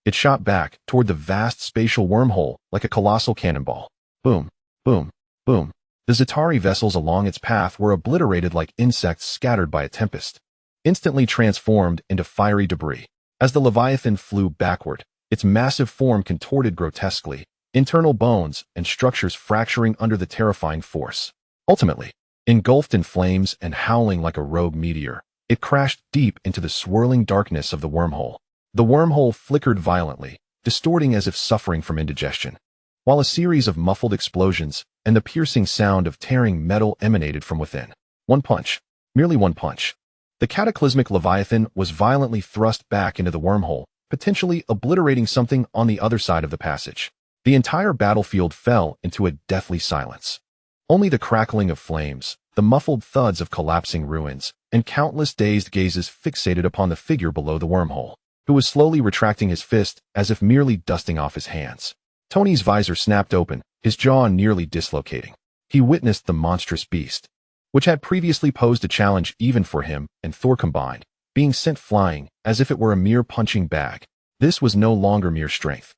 it shot back toward the vast spatial wormhole like a colossal cannonball. Boom, boom, boom. The Za'tari vessels along its path were obliterated like insects scattered by a tempest, instantly transformed into fiery debris. As the Leviathan flew backward, its massive form contorted grotesquely, internal bones and structures fracturing under the terrifying force. Ultimately, engulfed in flames and howling like a rogue meteor, it crashed deep into the swirling darkness of the wormhole. The wormhole flickered violently, distorting as if suffering from indigestion, while a series of muffled explosions and the piercing sound of tearing metal emanated from within. One punch, merely one punch. The cataclysmic Leviathan was violently thrust back into the wormhole, potentially obliterating something on the other side of the passage. The entire battlefield fell into a deathly silence. Only the crackling of flames, the muffled thuds of collapsing ruins, and countless dazed gazes fixated upon the figure below the wormhole, who was slowly retracting his fist as if merely dusting off his hands. Tony's visor snapped open, his jaw nearly dislocating. He witnessed the monstrous beast, which had previously posed a challenge even for him and Thor combined, being sent flying as if it were a mere punching bag. This was no longer mere strength.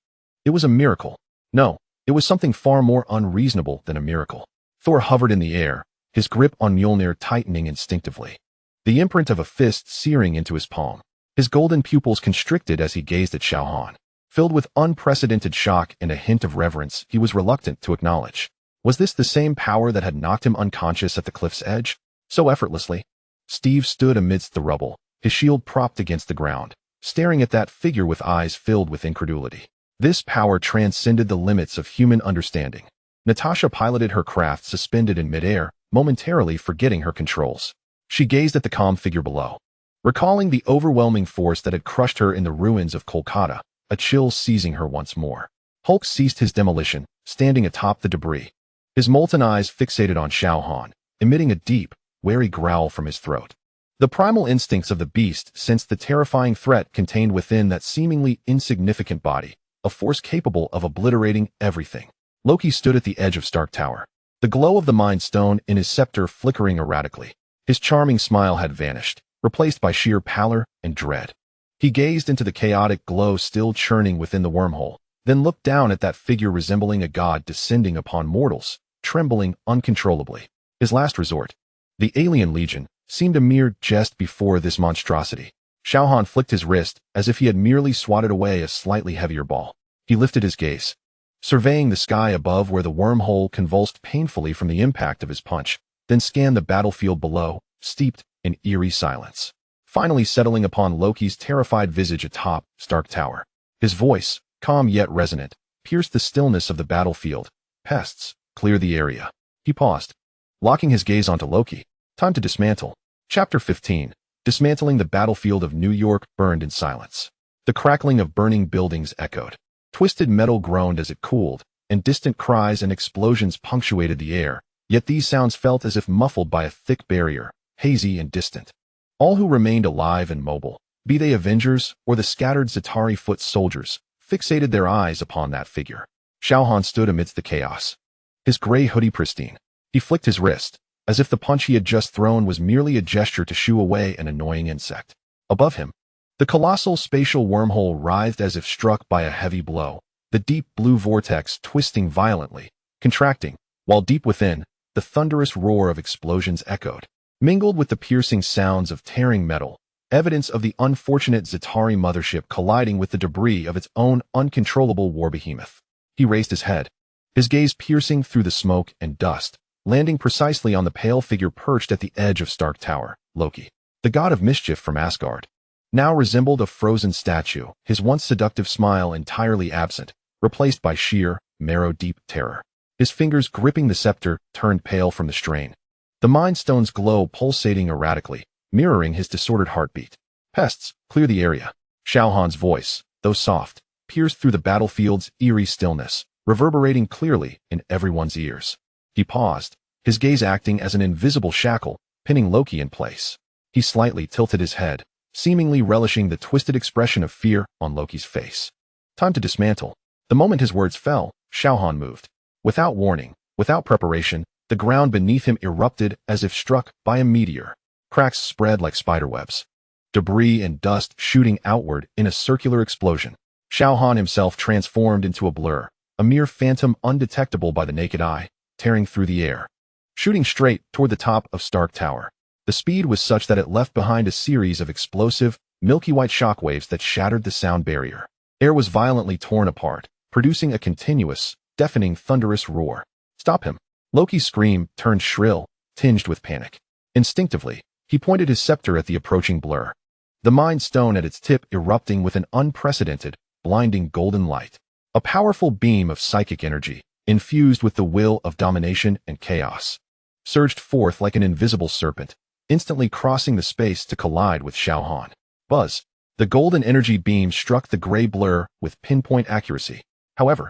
It was a miracle. No, it was something far more unreasonable than a miracle. Thor hovered in the air, his grip on Mjolnir tightening instinctively, the imprint of a fist searing into his palm. His golden pupils constricted as he gazed at Xiao Han. Filled with unprecedented shock and a hint of reverence he was reluctant to acknowledge. Was this the same power that had knocked him unconscious at the cliff's edge? So effortlessly. Steve stood amidst the rubble, his shield propped against the ground, staring at that figure with eyes filled with incredulity. This power transcended the limits of human understanding. Natasha piloted her craft suspended in midair, momentarily forgetting her controls. She gazed at the calm figure below. Recalling the overwhelming force that had crushed her in the ruins of Kolkata, a chill seizing her once more. Hulk ceased his demolition, standing atop the debris. His molten eyes fixated on Xiao Han, emitting a deep, wary growl from his throat. The primal instincts of the beast sensed the terrifying threat contained within that seemingly insignificant body, a force capable of obliterating everything. Loki stood at the edge of Stark Tower, the glow of the Mind Stone in his scepter flickering erratically. His charming smile had vanished, replaced by sheer pallor and dread. He gazed into the chaotic glow still churning within the wormhole, then looked down at that figure resembling a god descending upon mortals, trembling uncontrollably. His last resort, the Alien Legion, seemed a mere jest before this monstrosity. Xiao Han flicked his wrist as if he had merely swatted away a slightly heavier ball. He lifted his gaze, surveying the sky above where the wormhole convulsed painfully from the impact of his punch, then scanned the battlefield below, steeped in eerie silence. Finally settling upon Loki's terrified visage atop Stark Tower. His voice, calm yet resonant, pierced the stillness of the battlefield. Pests, clear the area. He paused, locking his gaze onto Loki. Time to dismantle. Chapter 15. Dismantling the battlefield of New York burned in silence. The crackling of burning buildings echoed. Twisted metal groaned as it cooled, and distant cries and explosions punctuated the air, yet these sounds felt as if muffled by a thick barrier, hazy and distant. All who remained alive and mobile, be they avengers or the scattered Za'Tari foot soldiers, fixated their eyes upon that figure. Xiao Han stood amidst the chaos, his gray hoodie pristine. He flicked his wrist, as if the punch he had just thrown was merely a gesture to shoo away an annoying insect. Above him, the colossal spatial wormhole writhed as if struck by a heavy blow, the deep blue vortex twisting violently, contracting, while deep within, the thunderous roar of explosions echoed. Mingled with the piercing sounds of tearing metal, evidence of the unfortunate Za'Tari mothership colliding with the debris of its own uncontrollable war behemoth. He raised his head, his gaze piercing through the smoke and dust, landing precisely on the pale figure perched at the edge of Stark Tower. Loki, the god of mischief from Asgard, now resembled a frozen statue, his once seductive smile entirely absent, replaced by sheer, marrow-deep terror. His fingers gripping the scepter turned pale from the strain, the Mind Stone's glow pulsating erratically, mirroring his disordered heartbeat. Pests, clear the area. Xiao Han's voice, though soft, pierced through the battlefield's eerie stillness, reverberating clearly in everyone's ears. He paused, his gaze acting as an invisible shackle, pinning Loki in place. He slightly tilted his head, seemingly relishing the twisted expression of fear on Loki's face. Time to dismantle. The moment his words fell, Xiao Han moved. Without warning, without preparation, the ground beneath him erupted as if struck by a meteor. Cracks spread like spiderwebs, debris and dust shooting outward in a circular explosion. Xiao Han himself transformed into a blur, a mere phantom undetectable by the naked eye, tearing through the air, shooting straight toward the top of Stark Tower. The speed was such that it left behind a series of explosive, milky white shockwaves that shattered the sound barrier. Air was violently torn apart, producing a continuous, deafening thunderous roar. Stop him! Loki's scream turned shrill, tinged with panic. Instinctively, he pointed his scepter at the approaching blur, the Mind Stone at its tip erupting with an unprecedented, blinding golden light. A powerful beam of psychic energy, infused with the will of domination and chaos, surged forth like an invisible serpent, instantly crossing the space to collide with Xiao Han. Buzz! The golden energy beam struck the gray blur with pinpoint accuracy. However,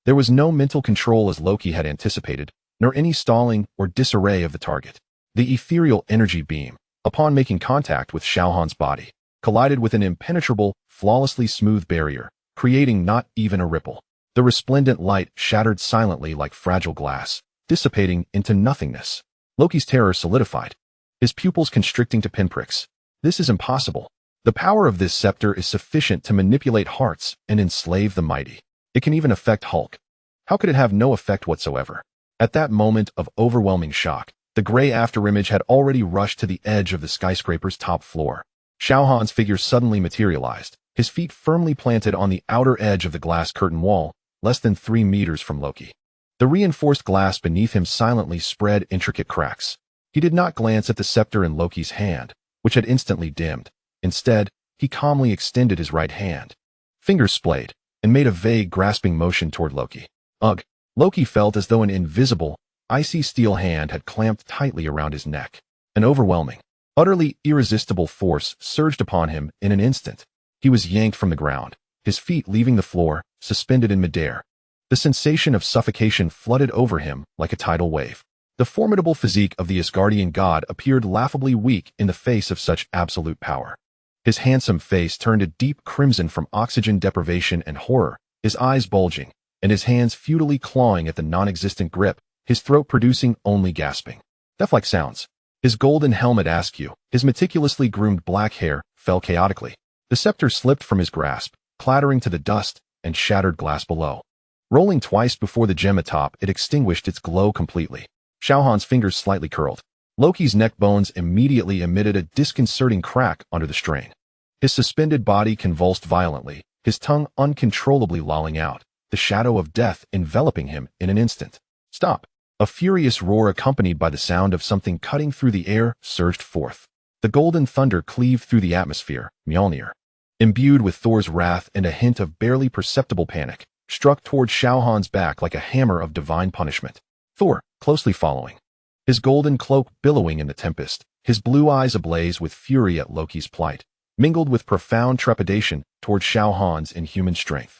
there was no mental control as Loki had anticipated, nor any stalling or disarray of the target. The ethereal energy beam, upon making contact with Xiao Han's body, collided with an impenetrable, flawlessly smooth barrier, creating not even a ripple. The resplendent light shattered silently like fragile glass, dissipating into nothingness. Loki's terror solidified, his pupils constricting to pinpricks. This is impossible. The power of this scepter is sufficient to manipulate hearts and enslave the mighty. It can even affect Hulk. How could it have no effect whatsoever? At that moment of overwhelming shock, the gray afterimage had already rushed to the edge of the skyscraper's top floor. Xiao Han's figure suddenly materialized, his feet firmly planted on the outer edge of the glass curtain wall, less than 3 meters from Loki. The reinforced glass beneath him silently spread intricate cracks. He did not glance at the scepter in Loki's hand, which had instantly dimmed. Instead, he calmly extended his right hand. Fingers splayed, and made a vague grasping motion toward Loki. Ugh! Loki felt as though an invisible, icy steel hand had clamped tightly around his neck. An overwhelming, utterly irresistible force surged upon him in an instant. He was yanked from the ground, his feet leaving the floor, suspended in midair. The sensation of suffocation flooded over him like a tidal wave. The formidable physique of the Asgardian god appeared laughably weak in the face of such absolute power. His handsome face turned a deep crimson from oxygen deprivation and horror, his eyes bulging, and his hands futilely clawing at the non-existent grip, his throat producing only gasping, death-like sounds. His golden helmet askew, his meticulously groomed black hair, fell chaotically. The scepter slipped from his grasp, clattering to the dust and shattered glass below. Rolling twice before the gem atop, it extinguished its glow completely. Xiao Han's fingers slightly curled. Loki's neck bones immediately emitted a disconcerting crack under the strain. His suspended body convulsed violently, his tongue uncontrollably lolling out, the shadow of death enveloping him in an instant. Stop! A furious roar accompanied by the sound of something cutting through the air surged forth. The golden thunder cleaved through the atmosphere. Mjolnir, imbued with Thor's wrath and a hint of barely perceptible panic, struck toward Xiao Han's back like a hammer of divine punishment. Thor, closely following, his golden cloak billowing in the tempest, his blue eyes ablaze with fury at Loki's plight, mingled with profound trepidation toward Xiao Han's inhuman strength.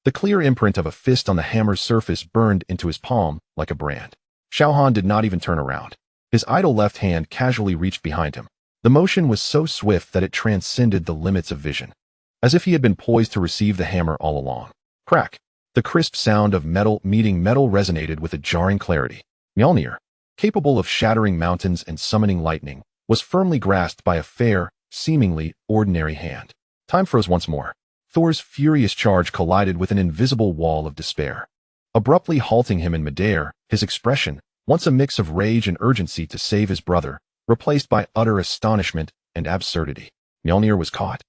The clear imprint of a fist on the hammer's surface burned into his palm like a brand. Xiao Han did not even turn around. His idle left hand casually reached behind him. The motion was so swift that it transcended the limits of vision, as if he had been poised to receive the hammer all along. Crack! The crisp sound of metal meeting metal resonated with a jarring clarity. Mjolnir, capable of shattering mountains and summoning lightning, was firmly grasped by a fair, seemingly ordinary hand. Time froze once more. Thor's furious charge collided with an invisible wall of despair, abruptly halting him in midair, his expression, once a mix of rage and urgency to save his brother, replaced by utter astonishment and absurdity. Mjolnir was caught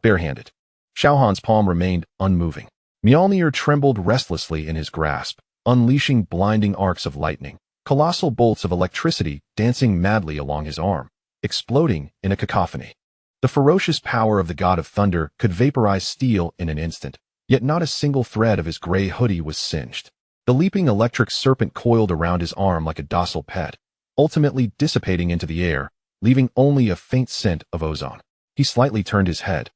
barehanded. Xiao Han's palm remained unmoving. Mjolnir trembled restlessly in his grasp, unleashing blinding arcs of lightning, colossal bolts of electricity dancing madly along his arm, exploding in a cacophony. The ferocious power of the god of thunder could vaporize steel in an instant, yet not a single thread of his gray hoodie was singed. The leaping electric serpent coiled around his arm like a docile pet, ultimately dissipating into the air, leaving only a faint scent of ozone. He slightly turned his head,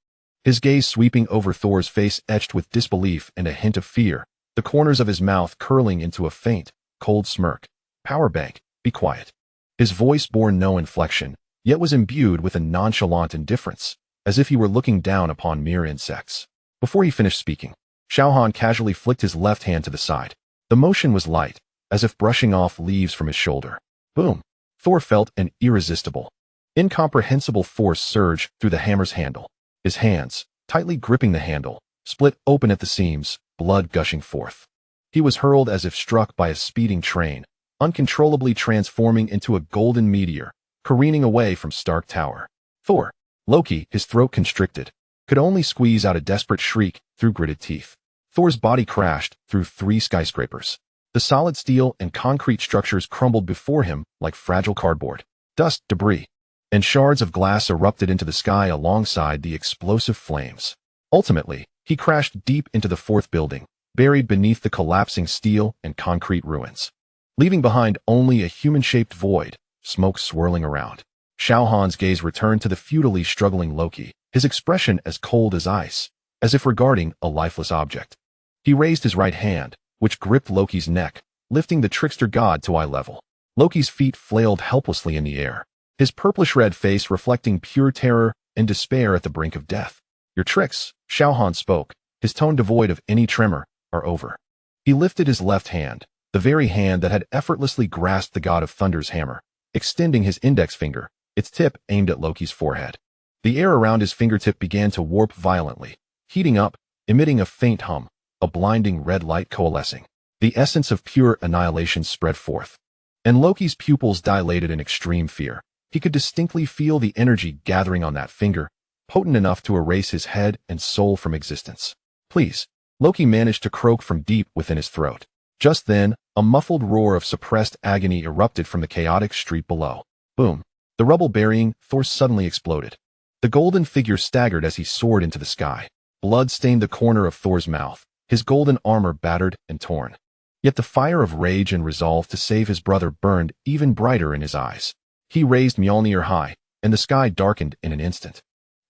his gaze sweeping over Thor's face etched with disbelief and a hint of fear, the corners of his mouth curling into a faint, cold smirk. Power bank, be quiet. His voice bore no inflection, yet was imbued with a nonchalant indifference, as if he were looking down upon mere insects. Before he finished speaking, Xiao Han casually flicked his left hand to the side. The motion was light, as if brushing off leaves from his shoulder. Boom! Thor felt an irresistible, incomprehensible force surge through the hammer's handle. His hands, tightly gripping the handle, split open at the seams, blood gushing forth. He was hurled as if struck by a speeding train, uncontrollably transforming into a golden meteor, careening away from Stark Tower. Thor, Loki, his throat constricted, could only squeeze out a desperate shriek through gritted teeth. Thor's body crashed through 3 skyscrapers. The solid steel and concrete structures crumbled before him like fragile cardboard. Dust, debris, and shards of glass erupted into the sky alongside the explosive flames. Ultimately, he crashed deep into the 4th building, buried beneath the collapsing steel and concrete ruins, leaving behind only a human-shaped void, smoke swirling around. Xiao Han's gaze returned to the futilely struggling Loki, his expression as cold as ice, as if regarding a lifeless object. He raised his right hand, which gripped Loki's neck, lifting the trickster god to eye level. Loki's feet flailed helplessly in the air, his purplish-red face reflecting pure terror and despair at the brink of death. Your tricks, Xiao Han spoke, his tone devoid of any tremor, are over. He lifted his left hand, the very hand that had effortlessly grasped the god of thunder's hammer, extending his index finger, its tip aimed at Loki's forehead. The air around his fingertip began to warp violently, heating up, emitting a faint hum, a blinding red light coalescing. The essence of pure annihilation spread forth, and Loki's pupils dilated in extreme fear. He could distinctly feel the energy gathering on that finger, potent enough to erase his head and soul from existence. Please, Loki managed to croak from deep within his throat. Just then, a muffled roar of suppressed agony erupted from the chaotic street below. Boom! The rubble burying Thor suddenly exploded. The golden figure staggered as he soared into the sky. Blood stained the corner of Thor's mouth, his golden armor battered and torn. Yet the fire of rage and resolve to save his brother burned even brighter in his eyes. He raised Mjolnir high, and the sky darkened in an instant.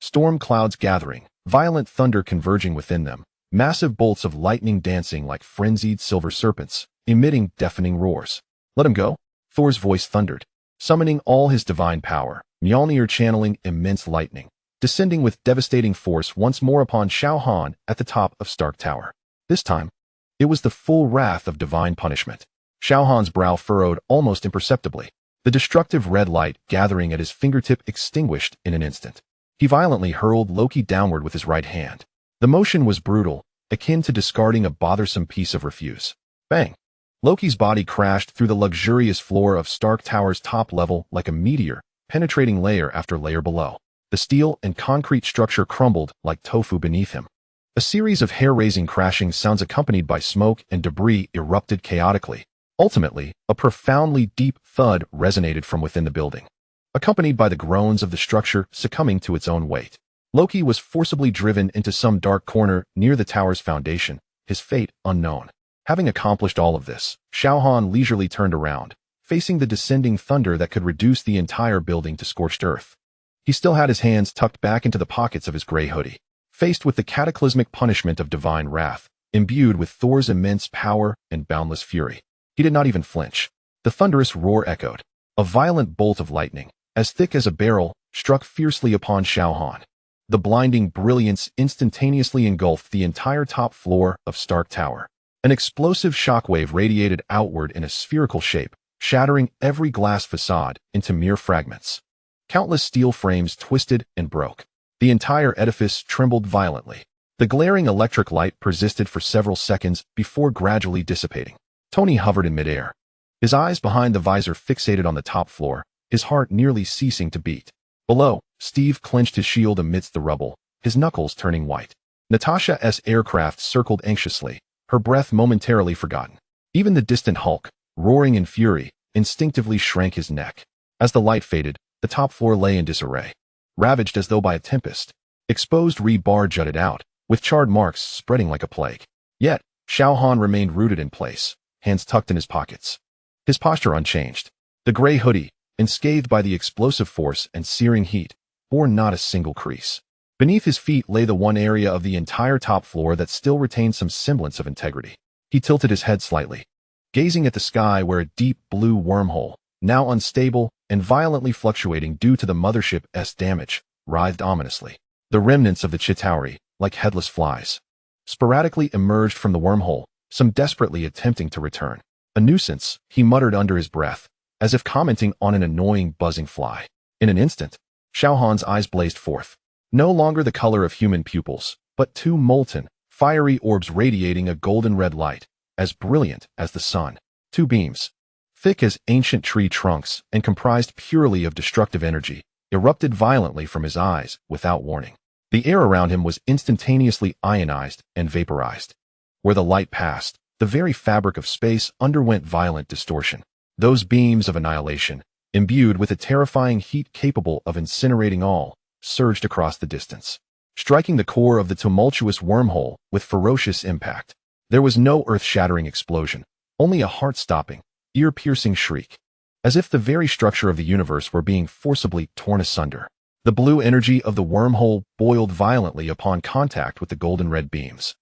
Storm clouds gathering, violent thunder converging within them, massive bolts of lightning dancing like frenzied silver serpents, emitting deafening roars. "Let him go," Thor's voice thundered, summoning all his divine power, Mjolnir channeling immense lightning, descending with devastating force once more upon Xiao Han at the top of Stark Tower. This time, it was the full wrath of divine punishment. Xiao Han's brow furrowed almost imperceptibly, the destructive red light gathering at his fingertip extinguished in an instant. He violently hurled Loki downward with his right hand. The motion was brutal, akin to discarding a bothersome piece of refuse. Bang! Loki's body crashed through the luxurious floor of Stark Tower's top level like a meteor, penetrating layer after layer below. The steel and concrete structure crumbled like tofu beneath him. A series of hair-raising crashing sounds accompanied by smoke and debris erupted chaotically. Ultimately, a profoundly deep thud resonated from within the building, accompanied by the groans of the structure succumbing to its own weight. Loki was forcibly driven into some dark corner near the tower's foundation, his fate unknown. Having accomplished all of this, Xiao Han leisurely turned around, facing the descending thunder that could reduce the entire building to scorched earth. He still had his hands tucked back into the pockets of his gray hoodie. Faced with the cataclysmic punishment of divine wrath, imbued with Thor's immense power and boundless fury, he did not even flinch. The thunderous roar echoed. A violent bolt of lightning, as thick as a barrel, struck fiercely upon Xiao Han. The blinding brilliance instantaneously engulfed the entire top floor of Stark Tower. An explosive shockwave radiated outward in a spherical shape, shattering every glass facade into mere fragments. Countless steel frames twisted and broke. The entire edifice trembled violently. The glaring electric light persisted for several seconds before gradually dissipating. Tony hovered in midair, his eyes behind the visor fixated on the top floor, his heart nearly ceasing to beat. Below, Steve clenched his shield amidst the rubble, his knuckles turning white. Natasha's aircraft circled anxiously, her breath momentarily forgotten. Even the distant Hulk, roaring in fury, instinctively shrank his neck. As the light faded, the top floor lay in disarray, ravaged as though by a tempest. Exposed rebar jutted out, with charred marks spreading like a plague. Yet, Xiao Han remained rooted in place, hands tucked in his pockets. His posture unchanged. The gray hoodie, unscathed by the explosive force and searing heat, bore not a single crease. Beneath his feet lay the one area of the entire top floor that still retained some semblance of integrity. He tilted his head slightly, gazing at the sky where a deep blue wormhole, now unstable and violently fluctuating due to the mothership's damage, writhed ominously. The remnants of the Chitauri, like headless flies, sporadically emerged from the wormhole, some desperately attempting to return. "A nuisance," he muttered under his breath, as if commenting on an annoying buzzing fly. In an instant, Xiao Han's eyes blazed forth. No longer the color of human pupils, but two molten, fiery orbs radiating a golden red light, as brilliant as the sun. Two beams, thick as ancient tree trunks and comprised purely of destructive energy, erupted violently from his eyes without warning. The air around him was instantaneously ionized and vaporized. Where the light passed, the very fabric of space underwent violent distortion. Those beams of annihilation, imbued with a terrifying heat capable of incinerating all, surged across the distance, striking the core of the tumultuous wormhole with ferocious impact. There was no earth-shattering explosion, only a heart-stopping, ear-piercing shriek, as if the very structure of the universe were being forcibly torn asunder. The blue energy of the wormhole boiled violently upon contact with the golden-red beams,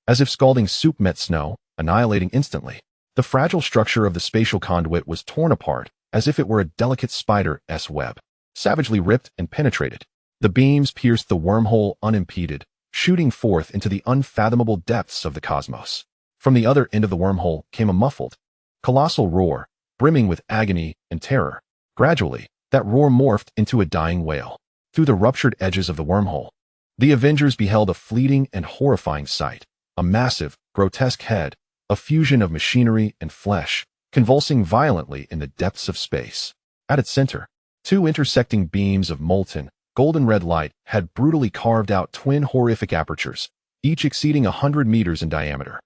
as if scalding soup met snow, annihilating instantly. The fragile structure of the spatial conduit was torn apart, as if it were a delicate spider's web, savagely ripped and penetrated. The beams pierced the wormhole unimpeded, shooting forth into the unfathomable depths of the cosmos. From the other end of the wormhole came a muffled, colossal roar, brimming with agony and terror. Gradually, that roar morphed into a dying wail. Through the ruptured edges of the wormhole, the Avengers beheld a fleeting and horrifying sight. A massive, grotesque head, a fusion of machinery and flesh, convulsing violently in the depths of space. At its center, two intersecting beams of molten, golden red light had brutally carved out twin horrific apertures, each exceeding 100 meters in diameter.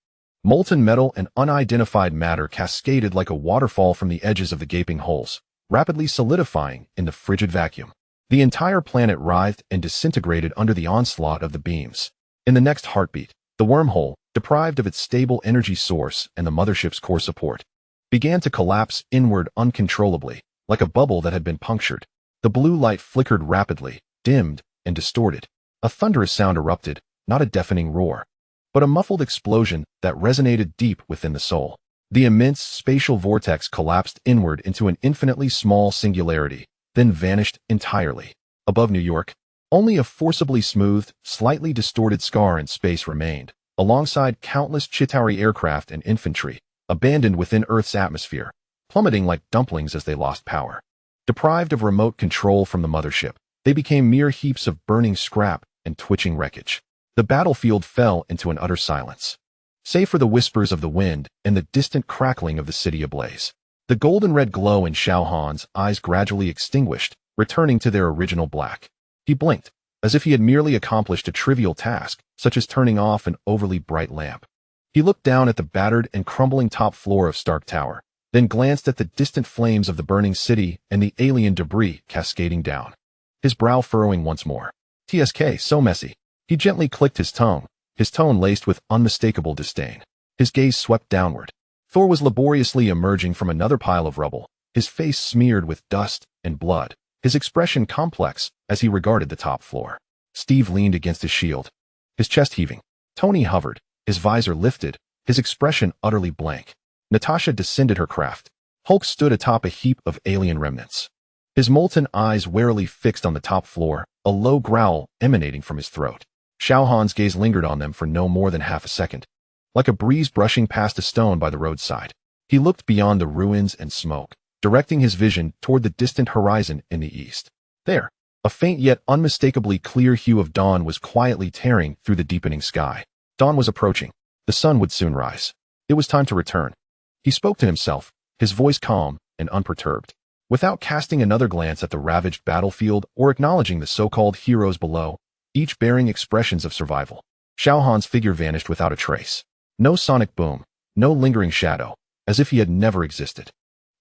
Molten metal and unidentified matter cascaded like a waterfall from the edges of the gaping holes, rapidly solidifying in the frigid vacuum. The entire planet writhed and disintegrated under the onslaught of the beams. In the next heartbeat, The wormhole, deprived of its stable energy source and the mothership's core support, began to collapse inward uncontrollably, like a bubble that had been punctured. The blue light flickered rapidly, dimmed, and distorted. A thunderous sound erupted, not a deafening roar, but a muffled explosion that resonated deep within the soul. The immense spatial vortex collapsed inward into an infinitely small singularity, then vanished entirely. Above New York, only a forcibly smoothed, slightly distorted scar in space remained, alongside countless Chitauri aircraft and infantry, abandoned within Earth's atmosphere, plummeting like dumplings as they lost power. Deprived of remote control from the mothership, they became mere heaps of burning scrap and twitching wreckage. The battlefield fell into an utter silence, save for the whispers of the wind and the distant crackling of the city ablaze. The golden-red glow in Xiao Han's eyes gradually extinguished, returning to their original black. He blinked, as if he had merely accomplished a trivial task, such as turning off an overly bright lamp. He looked down at the battered and crumbling top floor of Stark Tower, then glanced at the distant flames of the burning city and the alien debris cascading down. His brow furrowing once more. TSK, so messy. He gently clicked his tone laced with unmistakable disdain. His gaze swept downward. Thor was laboriously emerging from another pile of rubble, his face smeared with dust and blood, his expression complex as he regarded the top floor. Steve leaned against his shield, his chest heaving. Tony hovered, his visor lifted, his expression utterly blank. Natasha descended her craft. Hulk stood atop a heap of alien remnants, his molten eyes warily fixed on the top floor, a low growl emanating from his throat. Xiao Han's gaze lingered on them for no more than half a second, like a breeze brushing past a stone by the roadside. He looked beyond the ruins and smoke, directing his vision toward the distant horizon in the east. There, a faint yet unmistakably clear hue of dawn was quietly tearing through the deepening sky. Dawn was approaching. The sun would soon rise. It was time to return. He spoke to himself, his voice calm and unperturbed. Without casting another glance at the ravaged battlefield or acknowledging the so-called heroes below, each bearing expressions of survival, Xiao Han's figure vanished without a trace. No sonic boom, no lingering shadow, as if he had never existed.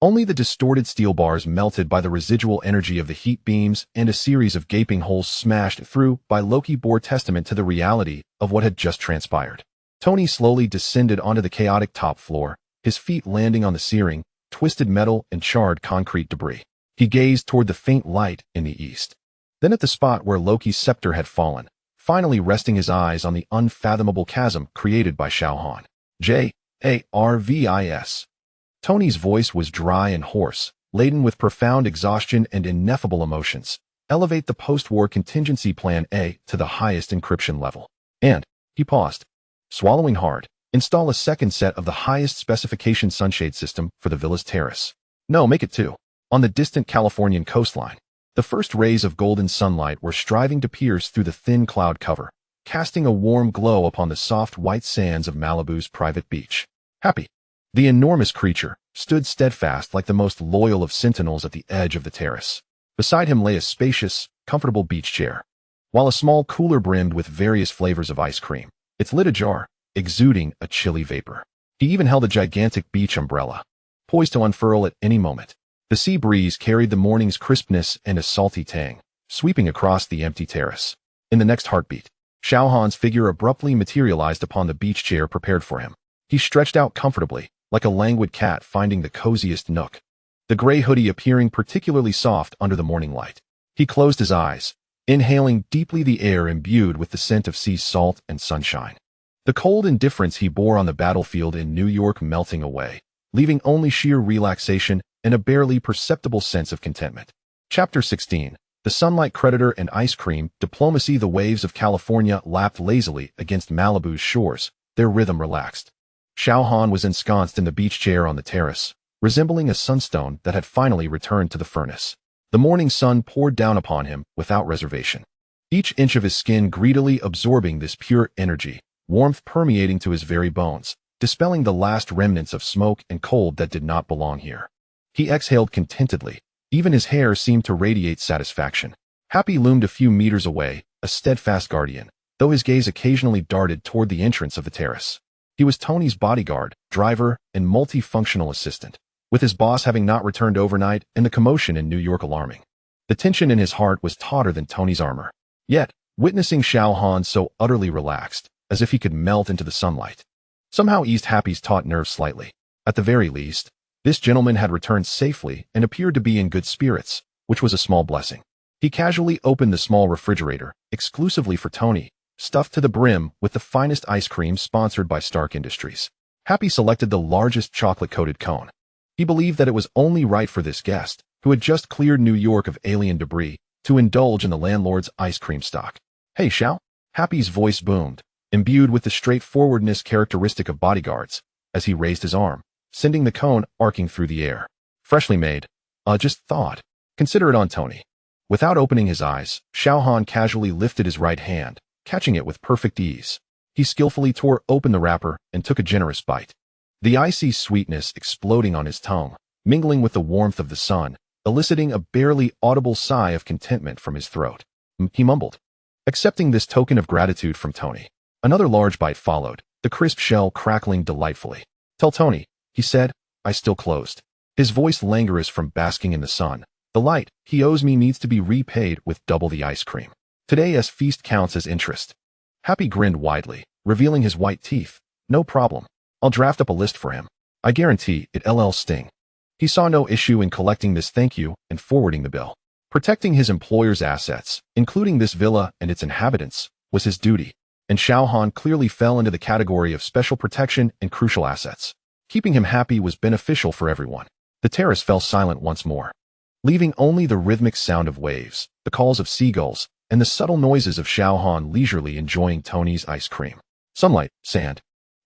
Only the distorted steel bars melted by the residual energy of the heat beams and a series of gaping holes smashed through by Loki bore testament to the reality of what had just transpired. Tony slowly descended onto the chaotic top floor, his feet landing on the searing, twisted metal and charred concrete debris. He gazed toward the faint light in the east, then at the spot where Loki's scepter had fallen, finally resting his eyes on the unfathomable chasm created by Xiao Han. Jarvis. Tony's voice was dry and hoarse, laden with profound exhaustion and ineffable emotions. Elevate the post-war contingency plan A to the highest encryption level. And, he paused, swallowing hard, install a second set of the highest specification sunshade system for the villa's terrace. No, make it two. On the distant Californian coastline, the first rays of golden sunlight were striving to pierce through the thin cloud cover, casting a warm glow upon the soft white sands of Malibu's private beach. Happy. The enormous creature stood steadfast like the most loyal of sentinels at the edge of the terrace. Beside him lay a spacious, comfortable beach chair, while a small cooler brimmed with various flavors of ice cream, its lid ajar, exuding a chilly vapor. He even held a gigantic beach umbrella, poised to unfurl at any moment. The sea breeze carried the morning's crispness and a salty tang, sweeping across the empty terrace. In the next heartbeat, Xiao Han's figure abruptly materialized upon the beach chair prepared for him. He stretched out comfortably, like a languid cat finding the coziest nook, the gray hoodie appearing particularly soft under the morning light. He closed his eyes, inhaling deeply the air imbued with the scent of sea salt and sunshine. The cold indifference he bore on the battlefield in New York melting away, leaving only sheer relaxation and a barely perceptible sense of contentment. Chapter 16. The Sunlight Creditor and Ice Cream Diplomacy. The waves of California lapped lazily against Malibu's shores, their rhythm relaxed. Xiao Han was ensconced in the beach chair on the terrace, resembling a sunstone that had finally returned to the furnace. The morning sun poured down upon him without reservation, each inch of his skin greedily absorbing this pure energy, warmth permeating to his very bones, dispelling the last remnants of smoke and cold that did not belong here. He exhaled contentedly. Even his hair seemed to radiate satisfaction. Happy loomed a few meters away, a steadfast guardian, though his gaze occasionally darted toward the entrance of the terrace. He was Tony's bodyguard, driver, and multifunctional assistant, with his boss having not returned overnight and the commotion in New York alarming. The tension in his heart was tauter than Tony's armor. Yet, witnessing Xiao Han so utterly relaxed, as if he could melt into the sunlight. Somehow eased Happy's taut nerves slightly. At the very least, this gentleman had returned safely and appeared to be in good spirits, which was a small blessing. He casually opened the small refrigerator, exclusively for Tony, stuffed to the brim with the finest ice cream sponsored by Stark Industries. Happy selected the largest chocolate-coated cone. He believed that it was only right for this guest, who had just cleared New York of alien debris, to indulge in the landlord's ice cream stock. "Hey, Xiao," Happy's voice boomed, imbued with the straightforwardness characteristic of bodyguards, as he raised his arm, sending the cone arcing through the air. "Freshly made. Just thought. Consider it on Tony." Without opening his eyes, Xiao Han casually lifted his right hand, catching it with perfect ease. He skillfully tore open the wrapper and took a generous bite. The icy sweetness exploding on his tongue, mingling with the warmth of the sun, eliciting a barely audible sigh of contentment from his throat. He mumbled, accepting this token of gratitude from Tony. Another large bite followed, the crisp shell crackling delightfully. "Tell Tony," he said, eyes still closed. His voice languorous from basking in the sun. "The light he owes me needs to be repaid with double the ice cream. Today's feast counts as interest." Happy grinned widely, revealing his white teeth. "No problem. I'll draft up a list for him. I guarantee it'll sting." He saw no issue in collecting this thank you and forwarding the bill. Protecting his employer's assets, including this villa and its inhabitants, was his duty, and Xiao Han clearly fell into the category of special protection and crucial assets. Keeping him happy was beneficial for everyone. The terrace fell silent once more, leaving only the rhythmic sound of waves, the calls of seagulls, and the subtle noises of Xiao Han leisurely enjoying Tony's ice cream. Sunlight, sand,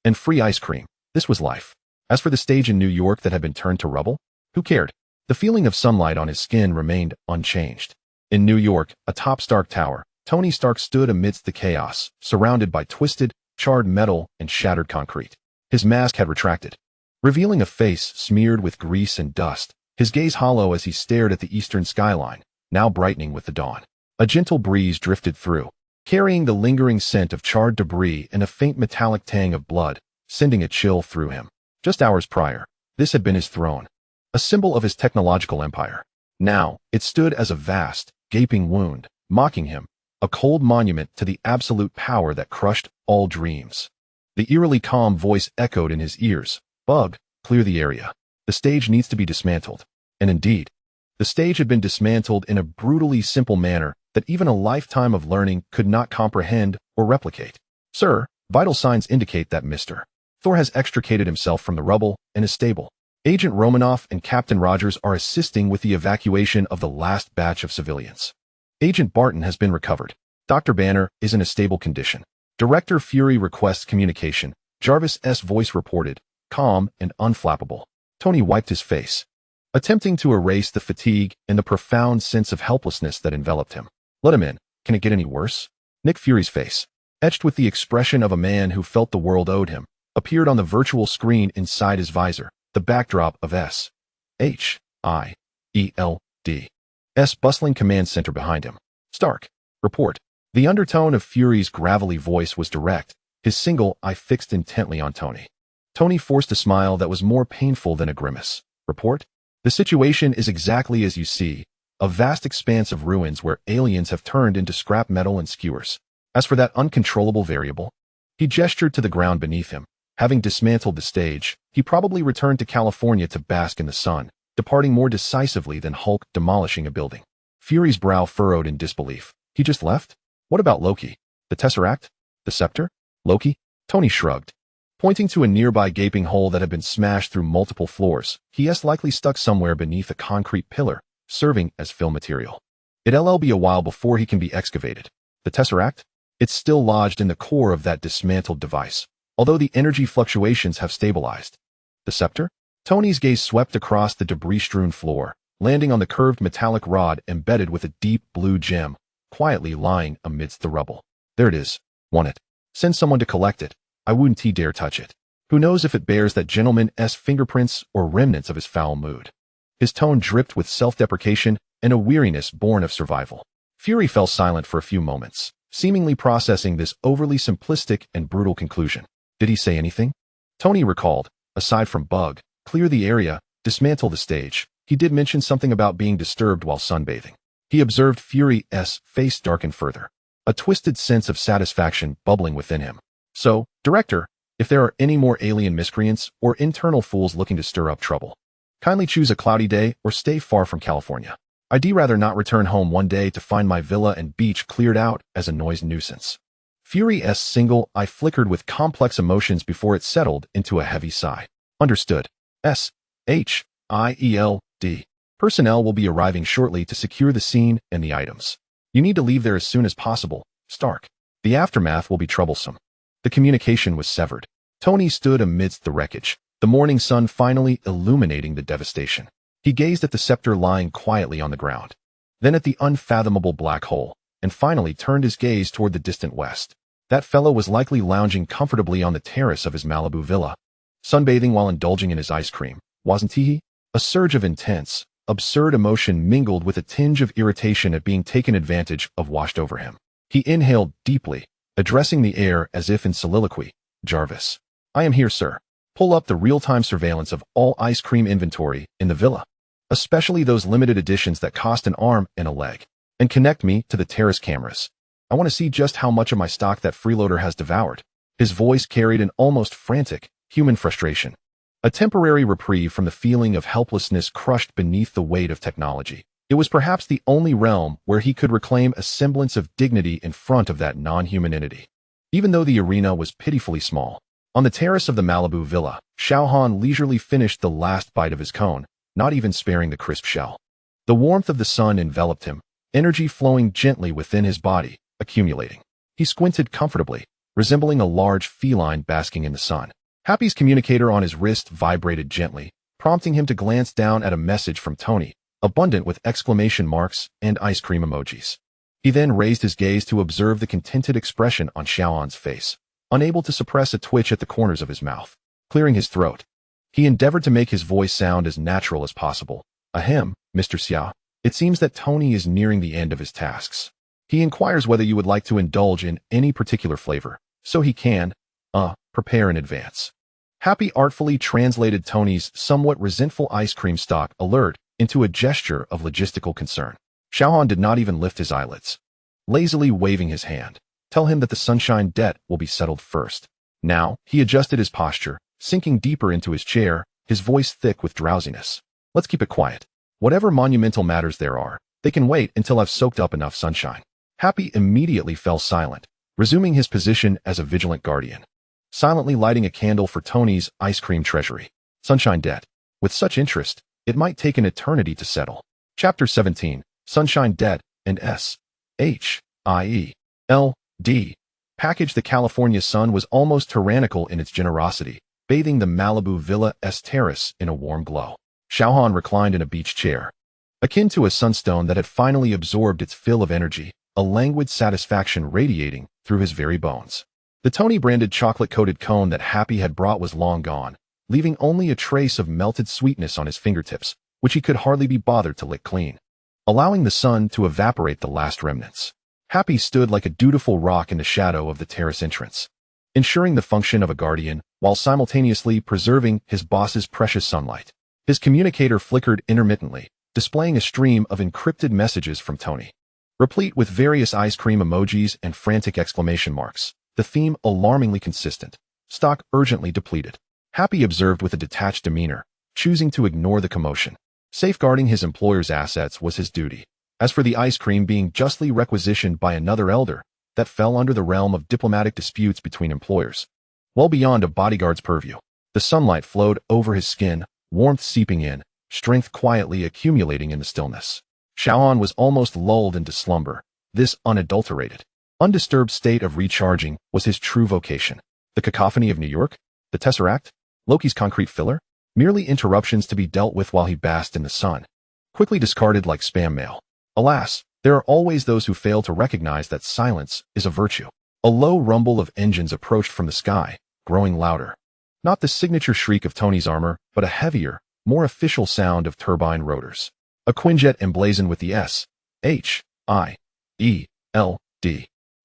and free ice cream. This was life. As for the stage in New York that had been turned to rubble, who cared? The feeling of sunlight on his skin remained unchanged. In New York, atop Stark Tower, Tony Stark stood amidst the chaos, surrounded by twisted, charred metal and shattered concrete. His mask had retracted, revealing a face smeared with grease and dust, his gaze hollow as he stared at the eastern skyline, now brightening with the dawn. A gentle breeze drifted through, carrying the lingering scent of charred debris and a faint metallic tang of blood, sending a chill through him. Just hours prior, this had been his throne, a symbol of his technological empire. Now, it stood as a vast, gaping wound, mocking him, a cold monument to the absolute power that crushed all dreams. The eerily calm voice echoed in his ears, "Bug, clear the area. The stage needs to be dismantled." And indeed, the stage had been dismantled in a brutally simple manner that even a lifetime of learning could not comprehend or replicate. "Sir, vital signs indicate that Mr. Thor has extricated himself from the rubble and is stable. Agent Romanoff and Captain Rogers are assisting with the evacuation of the last batch of civilians. Agent Barton has been recovered. Dr. Banner is in a stable condition. Director Fury requests communication," Jarvis' voice reported, calm and unflappable. Tony wiped his face, attempting to erase the fatigue and the profound sense of helplessness that enveloped him. "Let him in. Can it get any worse?" Nick Fury's face, etched with the expression of a man who felt the world owed him, appeared on the virtual screen inside his visor, the backdrop of S.H.I.E.L.D's bustling command center behind him. "Stark, report." The undertone of Fury's gravelly voice was direct, his single eye fixed intently on Tony. Tony forced a smile that was more painful than a grimace. "Report? The situation is exactly as you see, a vast expanse of ruins where aliens have turned into scrap metal and skewers. As for that uncontrollable variable," he gestured to the ground beneath him. "Having dismantled the stage, he probably returned to California to bask in the sun, departing more decisively than Hulk demolishing a building." Fury's brow furrowed in disbelief. "He just left? What about Loki? The Tesseract? The Scepter? Loki?" Tony shrugged, pointing to a nearby gaping hole that had been smashed through multiple floors. He likely stuck somewhere beneath a concrete pillar, serving as fill material. "It'll be a while before he can be excavated. The Tesseract? It's still lodged in the core of that dismantled device, although the energy fluctuations have stabilized. The Scepter?" Tony's gaze swept across the debris-strewn floor, landing on the curved metallic rod embedded with a deep blue gem, quietly lying amidst the rubble. "There it is. Want it? Send someone to collect it. I wouldn't dare touch it. Who knows if it bears that gentleman's fingerprints or remnants of his foul mood." His tone dripped with self-deprecation and a weariness born of survival. Fury fell silent for a few moments, seemingly processing this overly simplistic and brutal conclusion. Did he say anything? Tony recalled, aside from bug, clear the area, dismantle the stage, he did mention something about being disturbed while sunbathing. He observed Fury's face darken further, a twisted sense of satisfaction bubbling within him. So, Director, if there are any more alien miscreants or internal fools looking to stir up trouble, kindly choose a cloudy day or stay far from California. I'd rather not return home one day to find my villa and beach cleared out as a noise nuisance. Fury's single eye flickered with complex emotions before it settled into a heavy sigh. Understood. S.H.I.E.L.D. Personnel will be arriving shortly to secure the scene and the items. You need to leave there as soon as possible, Stark. The aftermath will be troublesome. The communication was severed. Tony stood amidst the wreckage, the morning sun finally illuminating the devastation. He gazed at the scepter lying quietly on the ground, then at the unfathomable black hole, and finally turned his gaze toward the distant west. That fellow was likely lounging comfortably on the terrace of his Malibu villa, sunbathing while indulging in his ice cream, wasn't he? A surge of intense, absurd emotion mingled with a tinge of irritation at being taken advantage of washed over him. He inhaled deeply, addressing the air as if in soliloquy. Jarvis. I am here, sir. Pull up the real-time surveillance of all ice cream inventory in the villa, especially those limited editions that cost an arm and a leg, and connect me to the terrace cameras. I want to see just how much of my stock that freeloader has devoured. His voice carried an almost frantic, human frustration. A temporary reprieve from the feeling of helplessness crushed beneath the weight of technology. It was perhaps the only realm where he could reclaim a semblance of dignity in front of that non-human entity. Even though the arena was pitifully small, on the terrace of the Malibu villa, Xiao Han leisurely finished the last bite of his cone, not even sparing the crisp shell. The warmth of the sun enveloped him, energy flowing gently within his body, accumulating. He squinted comfortably, resembling a large feline basking in the sun. Happy's communicator on his wrist vibrated gently, prompting him to glance down at a message from Tony, abundant with exclamation marks and ice cream emojis. He then raised his gaze to observe the contented expression on Xiao Han's face, unable to suppress a twitch at the corners of his mouth. Clearing his throat, he endeavored to make his voice sound as natural as possible. Ahem, Mr. Xiao. It seems that Tony is nearing the end of his tasks. He inquires whether you would like to indulge in any particular flavor, so he can, prepare in advance. Happy artfully translated Tony's somewhat resentful ice cream stock alert into a gesture of logistical concern. Xiao Han did not even lift his eyelids, lazily waving his hand. Tell him that the sunshine debt will be settled first. Now, he adjusted his posture, sinking deeper into his chair, his voice thick with drowsiness. Let's keep it quiet. Whatever monumental matters there are, they can wait until I've soaked up enough sunshine. Happy immediately fell silent, resuming his position as a vigilant guardian, silently lighting a candle for Tony's ice cream treasury. Sunshine debt. With such interest, it might take an eternity to settle. Chapter 17, Sunshine Debt and S.H.I.E.L.D. Package. The California sun was almost tyrannical in its generosity, bathing the Malibu villa's terrace in a warm glow. Xiao Han reclined in a beach chair, akin to a sunstone that had finally absorbed its fill of energy, a languid satisfaction radiating through his very bones. The Tony-branded chocolate-coated cone that Happy had brought was long gone, leaving only a trace of melted sweetness on his fingertips, which he could hardly be bothered to lick clean, allowing the sun to evaporate the last remnants. Happy stood like a dutiful rock in the shadow of the terrace entrance, ensuring the function of a guardian while simultaneously preserving his boss's precious sunlight. His communicator flickered intermittently, displaying a stream of encrypted messages from Tony, replete with various ice cream emojis and frantic exclamation marks, the theme alarmingly consistent. Stock urgently depleted. Happy observed with a detached demeanor, choosing to ignore the commotion. Safeguarding his employer's assets was his duty. As for the ice cream being justly requisitioned by another elder, that fell under the realm of diplomatic disputes between employers, well beyond a bodyguard's purview. The sunlight flowed over his skin, warmth seeping in, strength quietly accumulating in the stillness. Xiao Han was almost lulled into slumber. This unadulterated, undisturbed state of recharging was his true vocation. The cacophony of New York? The Tesseract? Loki's concrete filler? Merely interruptions to be dealt with while he basked in the sun, quickly discarded like spam mail. Alas, there are always those who fail to recognize that silence is a virtue. A low rumble of engines approached from the sky, growing louder. Not the signature shriek of Tony's armor, but a heavier, more official sound of turbine rotors. A Quinjet emblazoned with the S.H.I.E.L.D.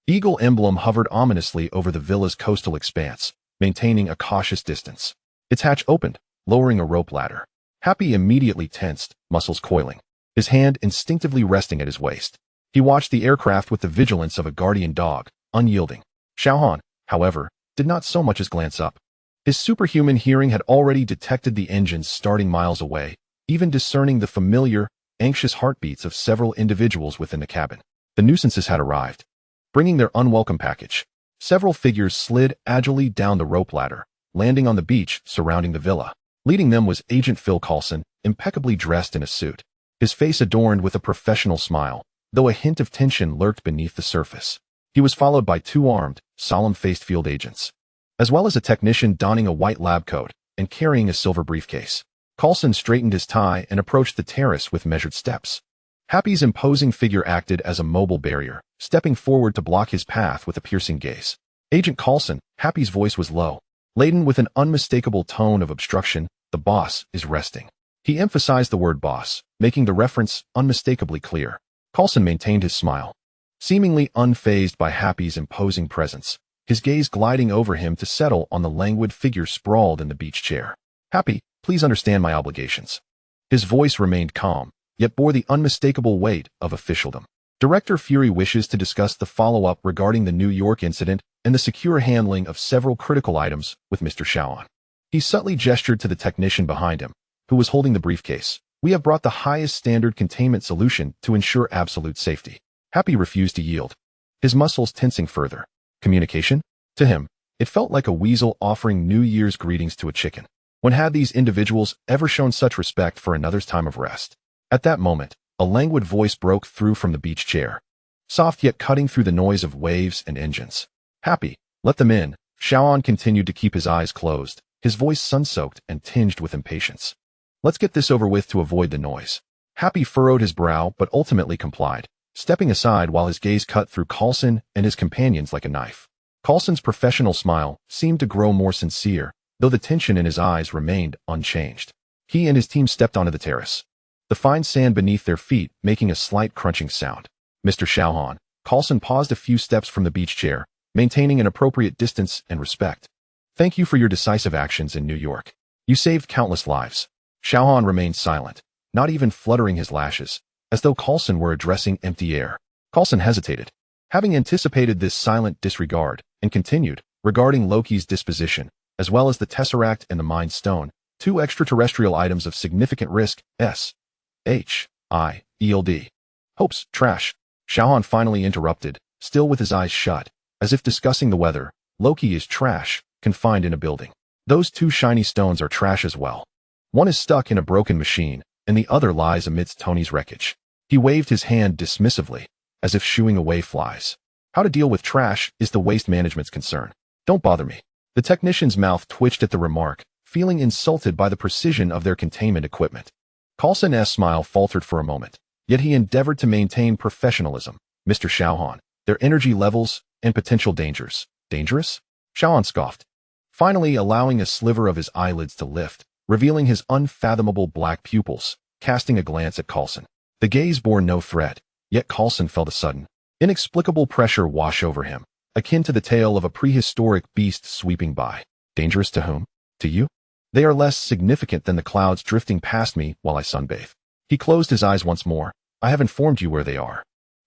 Eagle emblem hovered ominously over the villa's coastal expanse, maintaining a cautious distance. Its hatch opened, lowering a rope ladder. Happy immediately tensed, muscles coiling, his hand instinctively resting at his waist. He watched the aircraft with the vigilance of a guardian dog, unyielding. Xiao Han, however, did not so much as glance up. His superhuman hearing had already detected the engines starting miles away, even discerning the familiar, anxious heartbeats of several individuals within the cabin. The nuisances had arrived, bringing their unwelcome package. Several figures slid agilely down the rope ladder, landing on the beach surrounding the villa. Leading them was Agent Phil Coulson, impeccably dressed in a suit, his face adorned with a professional smile, though a hint of tension lurked beneath the surface. He was followed by two armed, solemn-faced field agents, as well as a technician donning a white lab coat and carrying a silver briefcase. Coulson straightened his tie and approached the terrace with measured steps. Happy's imposing figure acted as a mobile barrier, stepping forward to block his path with a piercing gaze. Agent Coulson, Happy's voice was low, laden with an unmistakable tone of obstruction. The boss is resting. He emphasized the word boss, making the reference unmistakably clear. Coulson maintained his smile, seemingly unfazed by Happy's imposing presence, his gaze gliding over him to settle on the languid figure sprawled in the beach chair. Happy, please understand my obligations. His voice remained calm, yet bore the unmistakable weight of officialdom. Director Fury wishes to discuss the follow-up regarding the New York incident and the secure handling of several critical items with Mr. Xiao Han. He subtly gestured to the technician behind him, who was holding the briefcase. We have brought the highest standard containment solution to ensure absolute safety. Happy refused to yield, his muscles tensing further. Communication? To him, it felt like a weasel offering New Year's greetings to a chicken. When had these individuals ever shown such respect for another's time of rest? At that moment, a languid voice broke through from the beach chair, soft yet cutting through the noise of waves and engines. Happy, let them in. Xiao Han continued to keep his eyes closed, his voice sun-soaked and tinged with impatience. Let's get this over with to avoid the noise. Happy furrowed his brow but ultimately complied, stepping aside while his gaze cut through Coulson and his companions like a knife. Coulson's professional smile seemed to grow more sincere, though the tension in his eyes remained unchanged. He and his team stepped onto the terrace, the fine sand beneath their feet making a slight crunching sound. Mr. Xiao Han, Coulson paused a few steps from the beach chair, maintaining an appropriate distance and respect. Thank you for your decisive actions in New York. You saved countless lives. Xiao Han remained silent, not even fluttering his lashes, as though Coulson were addressing empty air. Coulson hesitated, having anticipated this silent disregard, and continued, regarding Loki's disposition, as well as the Tesseract and the Mind Stone, two extraterrestrial items of significant risk. S.H.I.E.L.D. Hopes, trash. Xiao Han finally interrupted, still with his eyes shut, as if discussing the weather. Loki is trash, confined in a building. Those two shiny stones are trash as well. One is stuck in a broken machine, and the other lies amidst Tony's wreckage. He waved his hand dismissively, as if shooing away flies. How to deal with trash is the waste management's concern. Don't bother me. The technician's mouth twitched at the remark, feeling insulted by the precision of their containment equipment. Coulson's smile faltered for a moment, yet he endeavored to maintain professionalism. Mr. Xiao Han, their energy levels and potential dangers. Dangerous? Xiao Han scoffed, finally allowing a sliver of his eyelids to lift, revealing his unfathomable black pupils, casting a glance at Coulson. The gaze bore no threat, yet Coulson felt a sudden, inexplicable pressure wash over him, akin to the tail of a prehistoric beast sweeping by. Dangerous to whom? To you? They are less significant than the clouds drifting past me while I sunbathe. He closed his eyes once more. I have informed you where they are.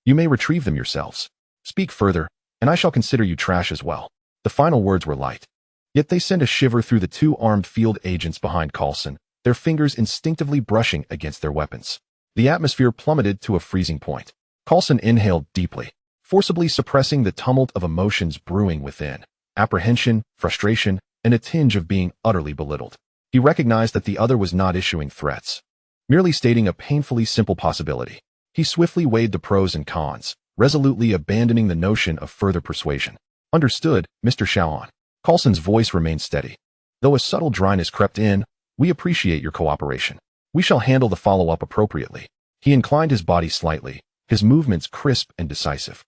You may retrieve them yourselves. Speak further, and I shall consider you trash as well. The final words were light, yet they sent a shiver through the two armed field agents behind Coulson, their fingers instinctively brushing against their weapons. The atmosphere plummeted to a freezing point. Coulson inhaled deeply, forcibly suppressing the tumult of emotions brewing within, apprehension, frustration, and a tinge of being utterly belittled. He recognized that the other was not issuing threats, merely stating a painfully simple possibility. He swiftly weighed the pros and cons, resolutely abandoning the notion of further persuasion. Understood, Mr. Xiao Han. Coulson's voice remained steady, though a subtle dryness crept in. We appreciate your cooperation. We shall handle the follow-up appropriately. He inclined his body slightly, his movements crisp and decisive.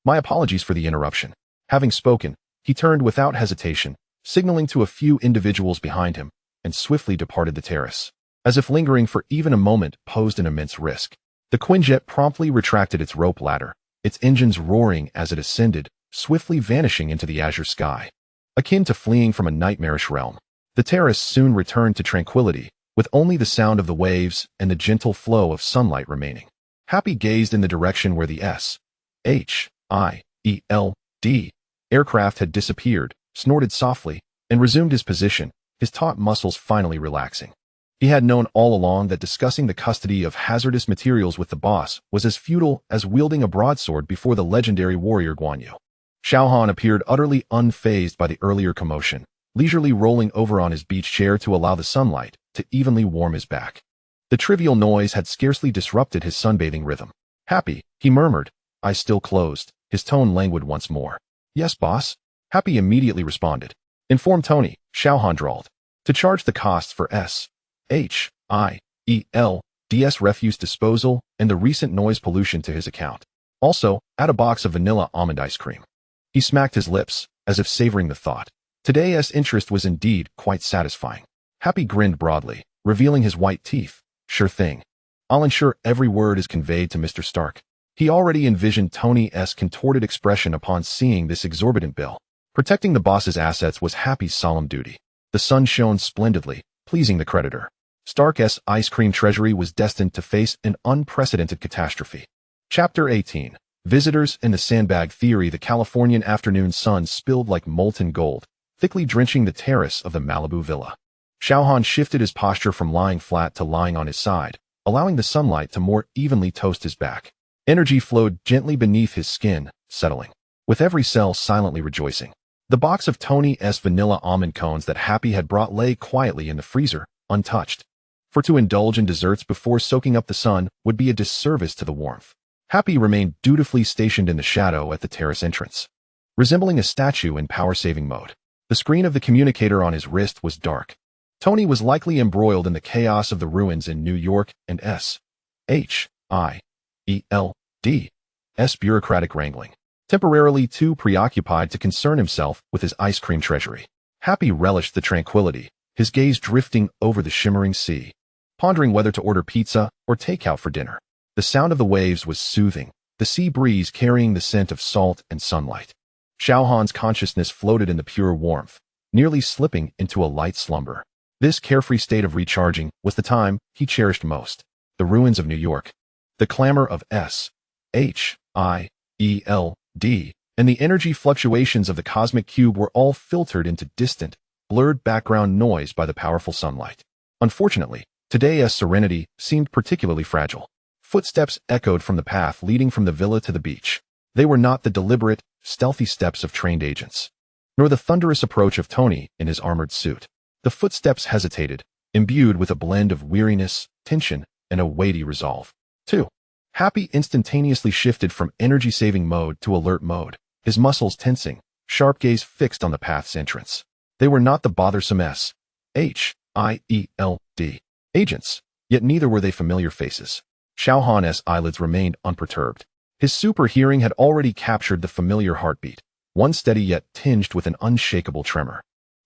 My apologies for the interruption. Having spoken, he turned without hesitation, signaling to a few individuals behind him, and swiftly departed the terrace. As if lingering for even a moment posed an immense risk. The Quinjet promptly retracted its rope ladder, its engines roaring as it ascended, swiftly vanishing into the azure sky. Akin to fleeing from a nightmarish realm, the terrace soon returned to tranquility, with only the sound of the waves and the gentle flow of sunlight remaining. Happy gazed in the direction where the S.H.I.E.L.D. aircraft had disappeared, snorted softly, and resumed his position, his taut muscles finally relaxing. He had known all along that discussing the custody of hazardous materials with the boss was as futile as wielding a broadsword before the legendary warrior Guan Yu. Xiao Han appeared utterly unfazed by the earlier commotion, leisurely rolling over on his beach chair to allow the sunlight to evenly warm his back. The trivial noise had scarcely disrupted his sunbathing rhythm. "Happy," he murmured, eyes still closed, his tone languid once more. "Yes, boss." Happy immediately responded. "Inform Tony," Xiao Han drawled, "to charge the costs for S.H.I.E.L.D's refuse disposal and the recent noise pollution to his account. Also, add a box of vanilla almond ice cream." He smacked his lips, as if savoring the thought. Today's interest was indeed quite satisfying. Happy grinned broadly, revealing his white teeth. "Sure thing. I'll ensure every word is conveyed to Mr. Stark." He already envisioned Tony's contorted expression upon seeing this exorbitant bill. Protecting the boss's assets was Happy's solemn duty. The sun shone splendidly, pleasing the creditor. Stark's ice cream treasury was destined to face an unprecedented catastrophe. Chapter 18. Visitors and the sandbag theory. The Californian afternoon sun spilled like molten gold, thickly drenching the terrace of the Malibu villa. Xiao Han shifted his posture from lying flat to lying on his side, allowing the sunlight to more evenly toast his back. Energy flowed gently beneath his skin, settling, with every cell silently rejoicing. The box of Tony's vanilla almond cones that Happy had brought lay quietly in the freezer, untouched. For to indulge in desserts before soaking up the sun would be a disservice to the warmth. Happy remained dutifully stationed in the shadow at the terrace entrance, resembling a statue in power-saving mode. The screen of the communicator on his wrist was dark. Tony was likely embroiled in the chaos of the ruins in New York and S.H.I.E.L.D's bureaucratic wrangling, temporarily too preoccupied to concern himself with his ice cream treasury. Happy relished the tranquility, his gaze drifting over the shimmering sea, pondering whether to order pizza or takeout for dinner. The sound of the waves was soothing, the sea breeze carrying the scent of salt and sunlight. Xiao Han's consciousness floated in the pure warmth, nearly slipping into a light slumber. This carefree state of recharging was the time he cherished most. The ruins of New York, the clamor of S.H.I.E.L.D, and the energy fluctuations of the cosmic cube were all filtered into distant, blurred background noise by the powerful sunlight. Unfortunately, today's serenity seemed particularly fragile. Footsteps echoed from the path leading from the villa to the beach. They were not the deliberate, stealthy steps of trained agents, nor the thunderous approach of Tony in his armored suit. The footsteps hesitated, imbued with a blend of weariness, tension, and a weighty resolve. 2. Happy instantaneously shifted from energy-saving mode to alert mode, his muscles tensing, sharp gaze fixed on the path's entrance. They were not the bothersome S.H.I.E.L.D agents, yet neither were they familiar faces. Xiao Han's eyelids remained unperturbed. His super hearing had already captured the familiar heartbeat, one steady yet tinged with an unshakable tremor.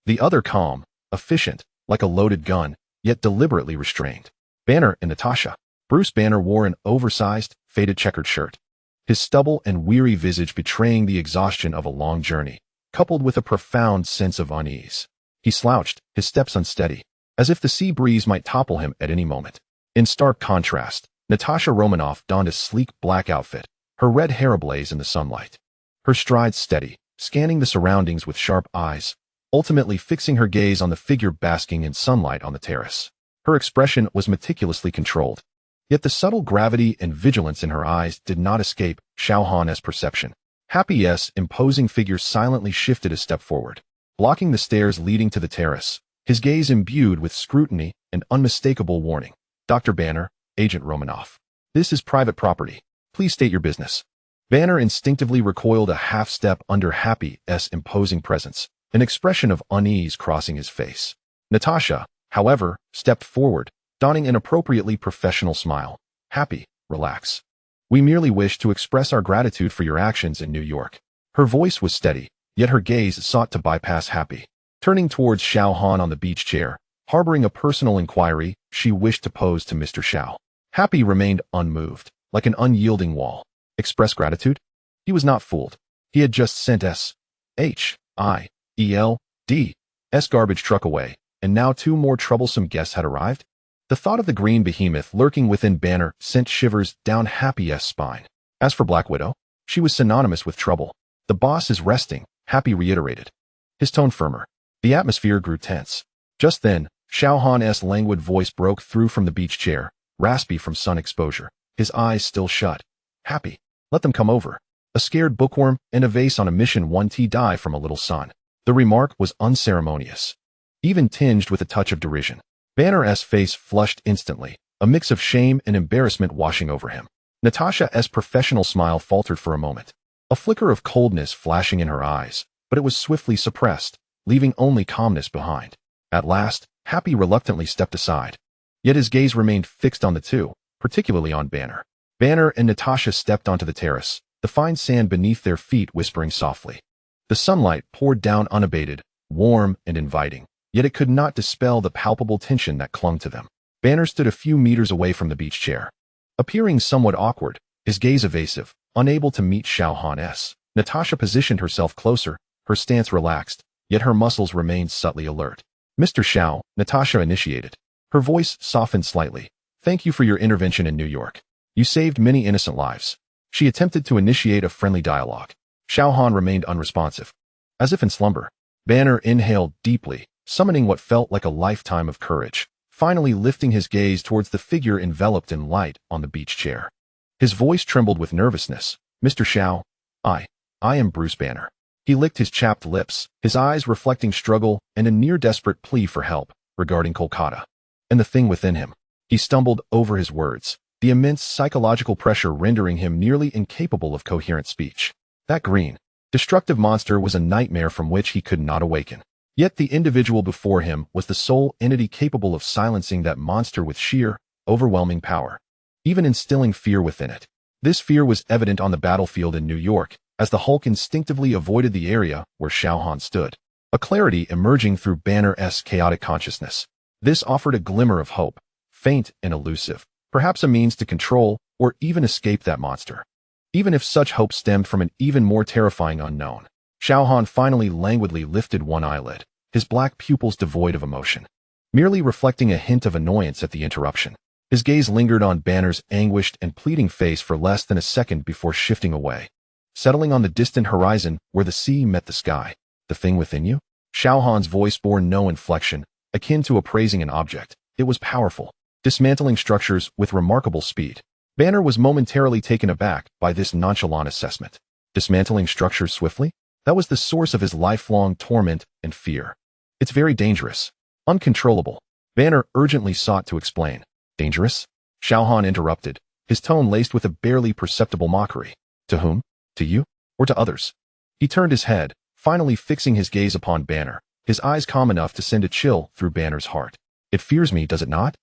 The other calm, efficient, like a loaded gun, yet deliberately restrained. Banner and Natasha. Bruce Banner wore an oversized, faded checkered shirt, his stubble and weary visage betraying the exhaustion of a long journey, coupled with a profound sense of unease. He slouched, his steps unsteady, as if the sea breeze might topple him at any moment. In stark contrast, Natasha Romanoff donned a sleek black outfit, her red hair ablaze in the sunlight. Her strides steady, scanning the surroundings with sharp eyes, ultimately fixing her gaze on the figure basking in sunlight on the terrace. Her expression was meticulously controlled, yet the subtle gravity and vigilance in her eyes did not escape Xiao Han's perception. Happy's imposing figure silently shifted a step forward, blocking the stairs leading to the terrace, his gaze imbued with scrutiny and unmistakable warning. "Dr. Banner, Agent Romanoff. This is private property. Please state your business." Banner instinctively recoiled a half-step under Happy's imposing presence, an expression of unease crossing his face. Natasha, however, stepped forward, donning an appropriately professional smile. "Happy, relax. We merely wish to express our gratitude for your actions in New York." Her voice was steady, yet her gaze sought to bypass Happy. Turning towards Xiao Han on the beach chair, harboring a personal inquiry she wished to pose to Mr. Xiao. Happy remained unmoved, like an unyielding wall. Express gratitude? He was not fooled. He had just sent S.H.I.E.L.D's garbage truck away, and now 2 more troublesome guests had arrived? The thought of the green behemoth lurking within Banner sent shivers down Happy's spine. As for Black Widow, she was synonymous with trouble. "The boss is resting," Happy reiterated. his tone firmer. The atmosphere grew tense. Just then, Xiao Han's languid voice broke through from the beach chair, raspy from sun exposure, his eyes still shut. Happy. Let them come over. A scared bookworm and a vase on a mission 1T die from a little sun. The remark was unceremonious, even tinged with a touch of derision. Banner's face flushed instantly, a mix of shame and embarrassment washing over him. Natasha's professional smile faltered for a moment, a flicker of coldness flashing in her eyes, but it was swiftly suppressed, leaving only calmness behind. At last, Happy reluctantly stepped aside. Yet his gaze remained fixed on the two, particularly on Banner. Banner and Natasha stepped onto the terrace, the fine sand beneath their feet whispering softly. The sunlight poured down unabated, warm and inviting, yet it could not dispel the palpable tension that clung to them. Banner stood a few meters away from the beach chair, appearing somewhat awkward, his gaze evasive, unable to meet Xiao Han's. Natasha positioned herself closer, her stance relaxed, yet her muscles remained subtly alert. Mr. Xiao, Natasha initiated. Her voice softened slightly. Thank you for your intervention in New York. You saved many innocent lives. She attempted to initiate a friendly dialogue. Xiao Han remained unresponsive. As if in slumber, Banner inhaled deeply, summoning what felt like a lifetime of courage, finally lifting his gaze towards the figure enveloped in light on the beach chair. His voice trembled with nervousness. Mr. Xiao, I am Bruce Banner. He licked his chapped lips, his eyes reflecting struggle and a near-desperate plea for help regarding Kolkata. And the thing within him. He stumbled over his words, the immense psychological pressure rendering him nearly incapable of coherent speech. That green, destructive monster was a nightmare from which he could not awaken. Yet the individual before him was the sole entity capable of silencing that monster with sheer, overwhelming power, even instilling fear within it. This fear was evident on the battlefield in New York, as the Hulk instinctively avoided the area where Xiao Han stood, a clarity emerging through Banner's chaotic consciousness. This offered a glimmer of hope, faint and elusive, perhaps a means to control or even escape that monster. Even if such hope stemmed from an even more terrifying unknown. Xiao Han finally languidly lifted one eyelid, his black pupils devoid of emotion, merely reflecting a hint of annoyance at the interruption. His gaze lingered on Banner's anguished and pleading face for less than a second before shifting away, settling on the distant horizon where the sea met the sky. The thing within you? Xiao Han's voice bore no inflection, akin to appraising an object. It was powerful, dismantling structures with remarkable speed. Banner was momentarily taken aback by this nonchalant assessment. Dismantling structures swiftly? That was the source of his lifelong torment and fear. It's very dangerous. Uncontrollable. Banner urgently sought to explain. Dangerous? Xiao Han interrupted, his tone laced with a barely perceptible mockery. To whom? To you? Or to others? He turned his head, finally fixing his gaze upon Banner, his eyes calm enough to send a chill through Banner's heart. It fears me, does it not?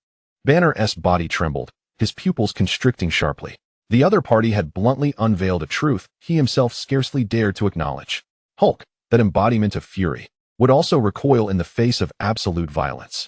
Banner's body trembled, his pupils constricting sharply. The other party had bluntly unveiled a truth he himself scarcely dared to acknowledge. Hulk, that embodiment of fury, would also recoil in the face of absolute violence.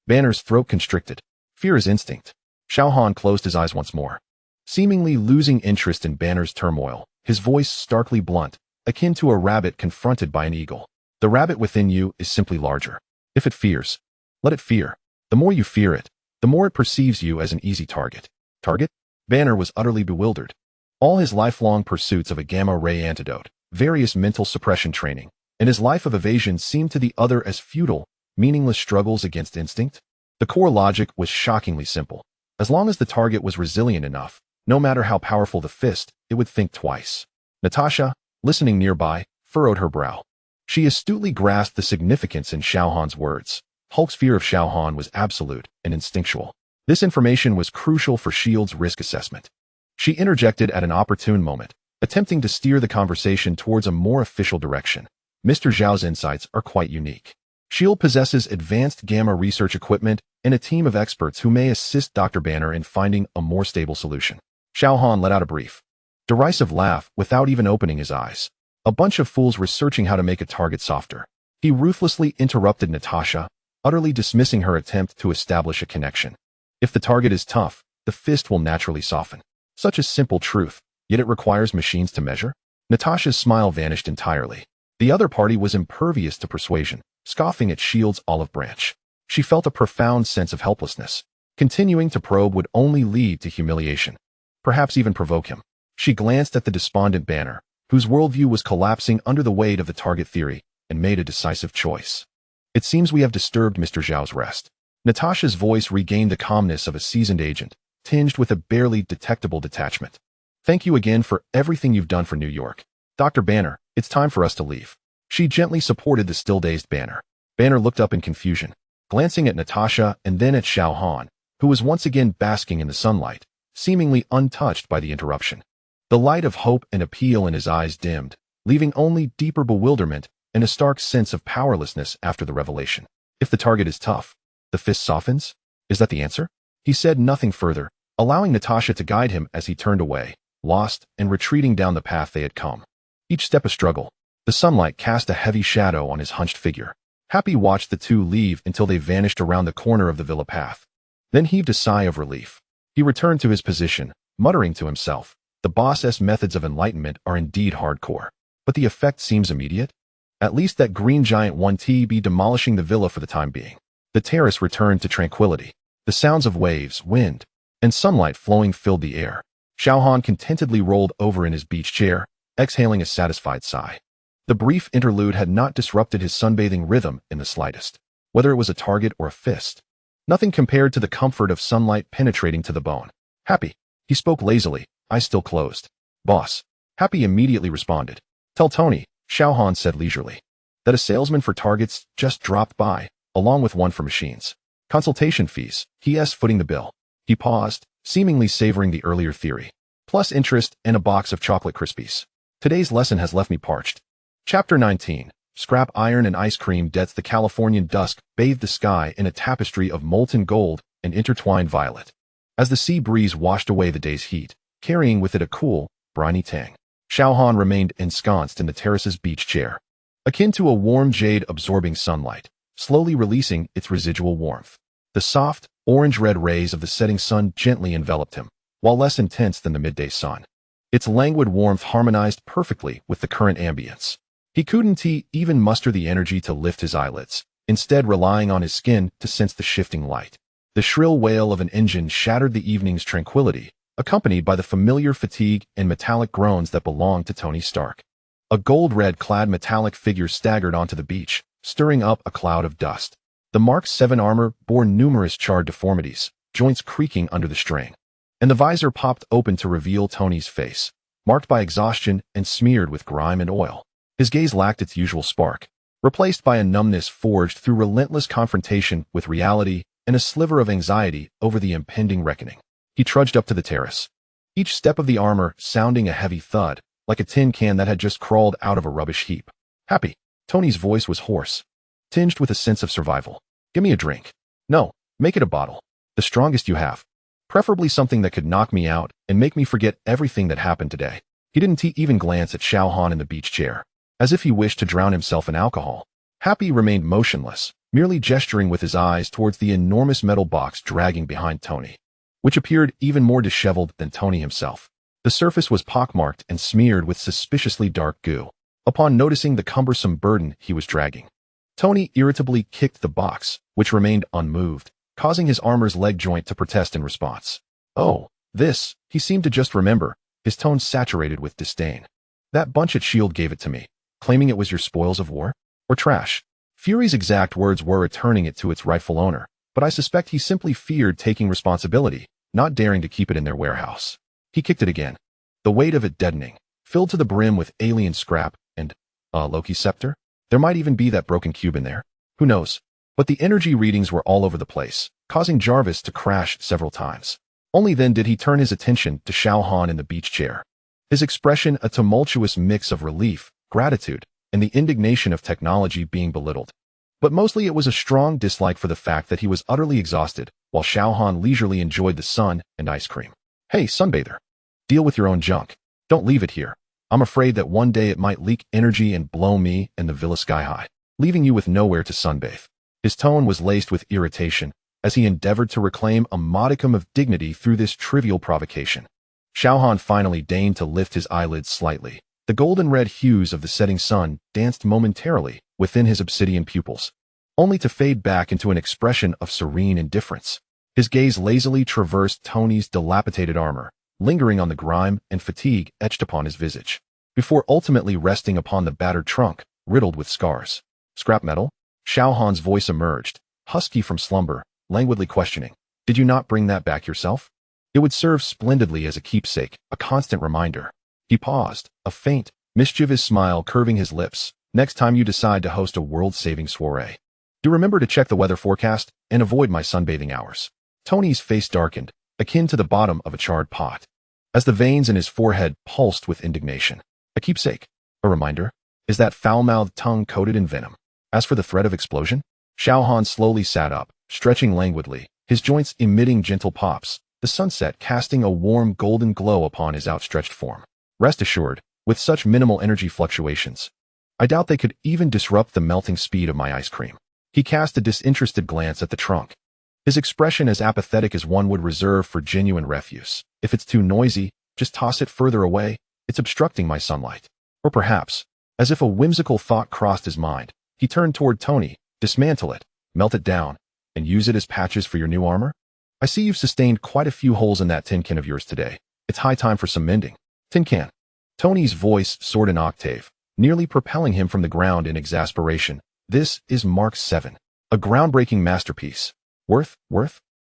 Banner's throat constricted. Fear is instinct. Xiao Han closed his eyes once more, seemingly losing interest in Banner's turmoil, his voice starkly blunt, akin to a rabbit confronted by an eagle. The rabbit within you is simply larger. If it fears, let it fear. The more you fear it, the more it perceives you as an easy target. Target? Banner was utterly bewildered. All his lifelong pursuits of a gamma-ray antidote, various mental suppression training, and his life of evasion seemed to the other as futile, meaningless struggles against instinct. The core logic was shockingly simple. As long as the target was resilient enough, no matter how powerful the fist, it would think twice. Natasha, listening nearby, furrowed her brow. She astutely grasped the significance in Xiao Han's words. Hulk's fear of Xiao Han was absolute and instinctual. This information was crucial for S.H.I.E.L.'s risk assessment. She interjected at an opportune moment, attempting to steer the conversation towards a more official direction. Mr. Zhao's insights are quite unique. S.H.I.E.L.D. possesses advanced gamma research equipment and a team of experts who may assist Dr. Banner in finding a more stable solution. Xiao Han let out a brief, derisive laugh without even opening his eyes. A bunch of fools researching how to make a target softer. He ruthlessly interrupted Natasha, utterly dismissing her attempt to establish a connection. If the target is tough, the fist will naturally soften. Such a simple truth, yet it requires machines to measure. Natasha's smile vanished entirely. The other party was impervious to persuasion, scoffing at S.H.I.E.L.'s olive branch. She felt a profound sense of helplessness. Continuing to probe would only lead to humiliation, perhaps even provoke him. She glanced at the despondent Banner, whose worldview was collapsing under the weight of the target theory, and made a decisive choice. It seems we have disturbed Mr. Zhao's rest. Natasha's voice regained the calmness of a seasoned agent, tinged with a barely detectable detachment. Thank you again for everything you've done for New York. Dr. Banner, it's time for us to leave. She gently supported the still-dazed Banner. Banner looked up in confusion, glancing at Natasha and then at Xiao Han, who was once again basking in the sunlight, seemingly untouched by the interruption. The light of hope and appeal in his eyes dimmed, leaving only deeper bewilderment and a stark sense of powerlessness after the revelation. If the target is tough, the fist softens? Is that the answer? He said nothing further, allowing Natasha to guide him as he turned away, lost and retreating down the path they had come. Each step a struggle. The sunlight cast a heavy shadow on his hunched figure. Happy watched the two leave until they vanished around the corner of the villa path. Then heaved a sigh of relief. He returned to his position, muttering to himself, the boss's methods of enlightenment are indeed hardcore. But the effect seems immediate? At least that green giant won't be demolishing the villa for the time being. The terrace returned to tranquility. The sounds of waves, wind, and sunlight flowing filled the air. Xiao Han contentedly rolled over in his beach chair, exhaling a satisfied sigh. The brief interlude had not disrupted his sunbathing rhythm in the slightest, whether it was a target or a fist. Nothing compared to the comfort of sunlight penetrating to the bone. Happy. He spoke lazily, eyes still closed. Boss. Happy immediately responded. Tell Tony, Xiao Han said leisurely, that a salesman for targets just dropped by, along with one for machines. Consultation fees, he asked, footing the bill. He paused, seemingly savoring the earlier theory. Plus interest and a box of chocolate Krispies. Today's lesson has left me parched. Chapter 19. Scrap iron and ice cream. Deaths. The Californian dusk bathed the sky in a tapestry of molten gold and intertwined violet. As the sea breeze washed away the day's heat, carrying with it a cool, briny tang, Xiao Han remained ensconced in the terrace's beach chair, akin to a warm jade absorbing sunlight, slowly releasing its residual warmth. The soft, orange-red rays of the setting sun gently enveloped him, while less intense than the midday sun. Its languid warmth harmonized perfectly with the current ambience. He couldn't even muster the energy to lift his eyelids, instead relying on his skin to sense the shifting light. The shrill wail of an engine shattered the evening's tranquility, accompanied by the familiar fatigue and metallic groans that belonged to Tony Stark. A gold-red-clad metallic figure staggered onto the beach, stirring up a cloud of dust. The Mark 7 armor bore numerous charred deformities, joints creaking under the strain, and the visor popped open to reveal Tony's face, marked by exhaustion and smeared with grime and oil. His gaze lacked its usual spark, replaced by a numbness forged through relentless confrontation with reality and a sliver of anxiety over the impending reckoning. He trudged up to the terrace, each step of the armor sounding a heavy thud, like a tin can that had just crawled out of a rubbish heap. Happy. Tony's voice was hoarse, tinged with a sense of survival. Give me a drink. No, make it a bottle. The strongest you have. Preferably something that could knock me out and make me forget everything that happened today. He didn't even glance at Xiao Han in the beach chair, as if he wished to drown himself in alcohol. Happy remained motionless, merely gesturing with his eyes towards the enormous metal box dragging behind Tony, which appeared even more disheveled than Tony himself. The surface was pockmarked and smeared with suspiciously dark goo. Upon noticing the cumbersome burden he was dragging, Tony irritably kicked the box, which remained unmoved, causing his armor's leg joint to protest in response. Oh, this, he seemed to just remember, his tone saturated with disdain. That bunch at S.H.I.E.L.D. gave it to me, claiming it was your spoils of war? Or trash? Fury's exact words were returning it to its rightful owner, but I suspect he simply feared taking responsibility, not daring to keep it in their warehouse. He kicked it again, the weight of it deadening, filled to the brim with alien scrap and, Loki's scepter? There might even be that broken cube in there. Who knows? But the energy readings were all over the place, causing Jarvis to crash several times. Only then did he turn his attention to Xiao Han in the beach chair. His expression a tumultuous mix of relief, gratitude, and the indignation of technology being belittled. But mostly it was a strong dislike for the fact that he was utterly exhausted, while Xiao Han leisurely enjoyed the sun and ice cream. Hey, sunbather. Deal with your own junk. Don't leave it here. I'm afraid that one day it might leak energy and blow me and the villa sky high, leaving you with nowhere to sunbathe. His tone was laced with irritation, as he endeavored to reclaim a modicum of dignity through this trivial provocation. Xiao Han finally deigned to lift his eyelids slightly. The golden-red hues of the setting sun danced momentarily within his obsidian pupils, only to fade back into an expression of serene indifference. His gaze lazily traversed Tony's dilapidated armor, lingering on the grime and fatigue etched upon his visage, before ultimately resting upon the battered trunk, riddled with scars. Scrap metal? Xiao Han's voice emerged, husky from slumber, languidly questioning. Did you not bring that back yourself? It would serve splendidly as a keepsake, a constant reminder. He paused, a faint, mischievous smile curving his lips. Next time you decide to host a world-saving soiree, do remember to check the weather forecast and avoid my sunbathing hours. Tony's face darkened, akin to the bottom of a charred pot, as the veins in his forehead pulsed with indignation. A keepsake? A reminder? Is that foul-mouthed tongue coated in venom? As for the threat of explosion? Xiao Han slowly sat up, stretching languidly, his joints emitting gentle pops, the sunset casting a warm golden glow upon his outstretched form. Rest assured, with such minimal energy fluctuations, I doubt they could even disrupt the melting speed of my ice cream. He cast a disinterested glance at the trunk, his expression as apathetic as one would reserve for genuine refuse. If it's too noisy, just toss it further away. It's obstructing my sunlight. Or perhaps, as if a whimsical thought crossed his mind, he turned toward Tony. Dismantle it, melt it down, and use it as patches for your new armor? I see you've sustained quite a few holes in that tin can of yours today. It's high time for some mending. Tin can. Tony's voice soared an octave, nearly propelling him from the ground in exasperation. This is Mark 7, a groundbreaking masterpiece. Worth?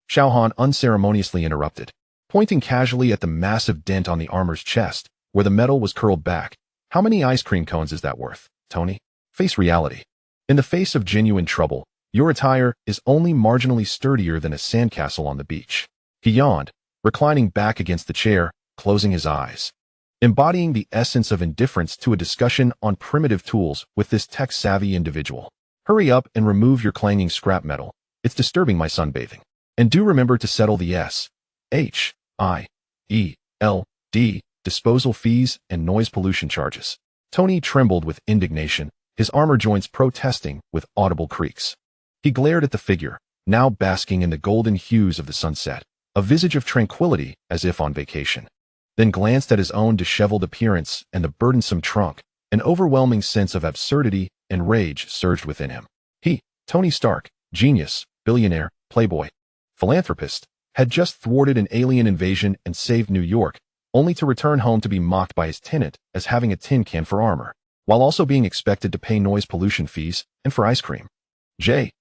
Xiao Han unceremoniously interrupted, pointing casually at the massive dent on the armor's chest, where the metal was curled back. How many ice cream cones is that worth, Tony? Face reality. In the face of genuine trouble, your attire is only marginally sturdier than a sandcastle on the beach. He yawned, reclining back against the chair, closing his eyes, embodying the essence of indifference to a discussion on primitive tools with this tech-savvy individual. Hurry up and remove your clanging scrap metal. It's disturbing my sunbathing. And do remember to settle the S.H.I.E.L.D. disposal fees and noise pollution charges. Tony trembled with indignation, his armor joints protesting with audible creaks. He glared at the figure, now basking in the golden hues of the sunset, a visage of tranquility as if on vacation. Then glanced at his own disheveled appearance and the burdensome trunk. An overwhelming sense of absurdity and rage surged within him. He, Tony Stark, genius, billionaire, playboy, philanthropist, had just thwarted an alien invasion and saved New York, only to return home to be mocked by his tenant as having a tin can for armor, while also being expected to pay noise pollution fees and for ice cream. J-A-R-V-I-S.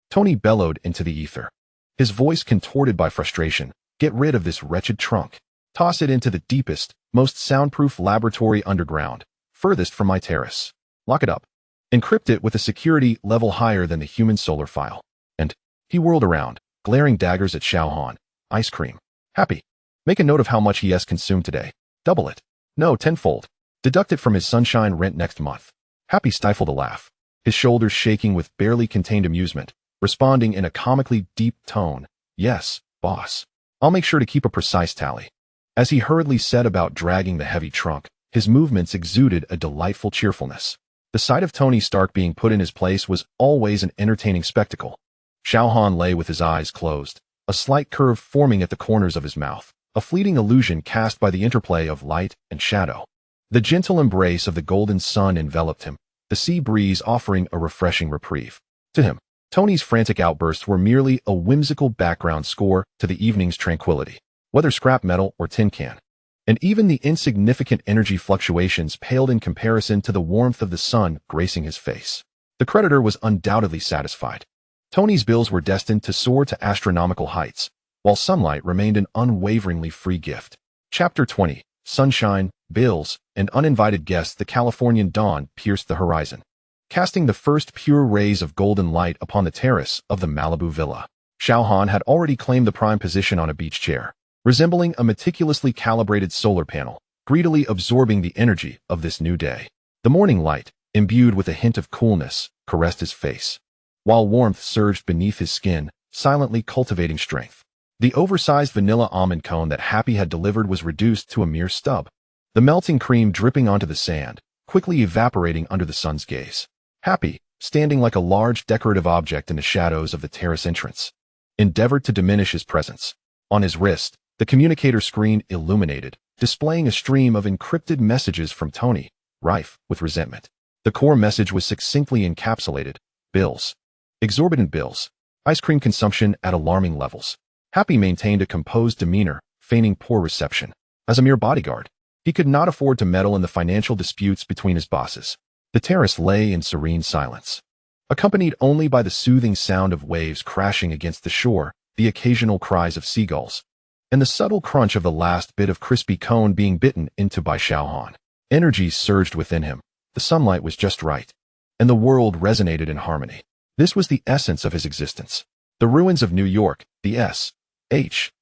Tony bellowed into the ether, his voice contorted by frustration. Get rid of this wretched trunk. Toss it into the deepest, most soundproof laboratory underground, furthest from my terrace. Lock it up. Encrypt it with a security level higher than the human solar file. And he whirled around, glaring daggers at Xiao Han. Ice cream. Happy. Make a note of how much he has consumed today. Double it. No, tenfold. Deduct it from his sunshine rent next month. Happy stifled a laugh, his shoulders shaking with barely contained amusement, responding in a comically deep tone. Yes, boss. I'll make sure to keep a precise tally. As he hurriedly set about dragging the heavy trunk, his movements exuded a delightful cheerfulness. The sight of Tony Stark being put in his place was always an entertaining spectacle. Xiao Han lay with his eyes closed, a slight curve forming at the corners of his mouth, a fleeting illusion cast by the interplay of light and shadow. The gentle embrace of the golden sun enveloped him, the sea breeze offering a refreshing reprieve. To him, Tony's frantic outbursts were merely a whimsical background score to the evening's tranquility, whether scrap metal or tin can. And even the insignificant energy fluctuations paled in comparison to the warmth of the sun gracing his face. The creditor was undoubtedly satisfied. Tony's bills were destined to soar to astronomical heights, while sunlight remained an unwaveringly free gift. Chapter 20. Sunshine, bills, and uninvited guests. The Californian dawn pierced the horizon, casting the first pure rays of golden light upon the terrace of the Malibu villa. Xiao Han had already claimed the prime position on a beach chair, resembling a meticulously calibrated solar panel, greedily absorbing the energy of this new day. The morning light, imbued with a hint of coolness, caressed his face, while warmth surged beneath his skin, silently cultivating strength. The oversized vanilla almond cone that Happy had delivered was reduced to a mere stub, the melting cream dripping onto the sand, quickly evaporating under the sun's gaze. Happy, standing like a large decorative object in the shadows of the terrace entrance, endeavored to diminish his presence. On his wrist, the communicator screen illuminated, displaying a stream of encrypted messages from Tony, rife with resentment. The core message was succinctly encapsulated. Bills. Exorbitant bills. Ice cream consumption at alarming levels. Happy maintained a composed demeanor, feigning poor reception. As a mere bodyguard, He could not afford to meddle in the financial disputes between his bosses. The terrace lay in serene silence, accompanied only by the soothing sound of waves crashing against the shore, the occasional cries of seagulls, and the subtle crunch of the last bit of crispy cone being bitten into by Xiao Han. Energy surged within him. The sunlight was just right, and the world resonated in harmony. This was the essence of his existence. The ruins of New York, the S.H.I.E.L.D.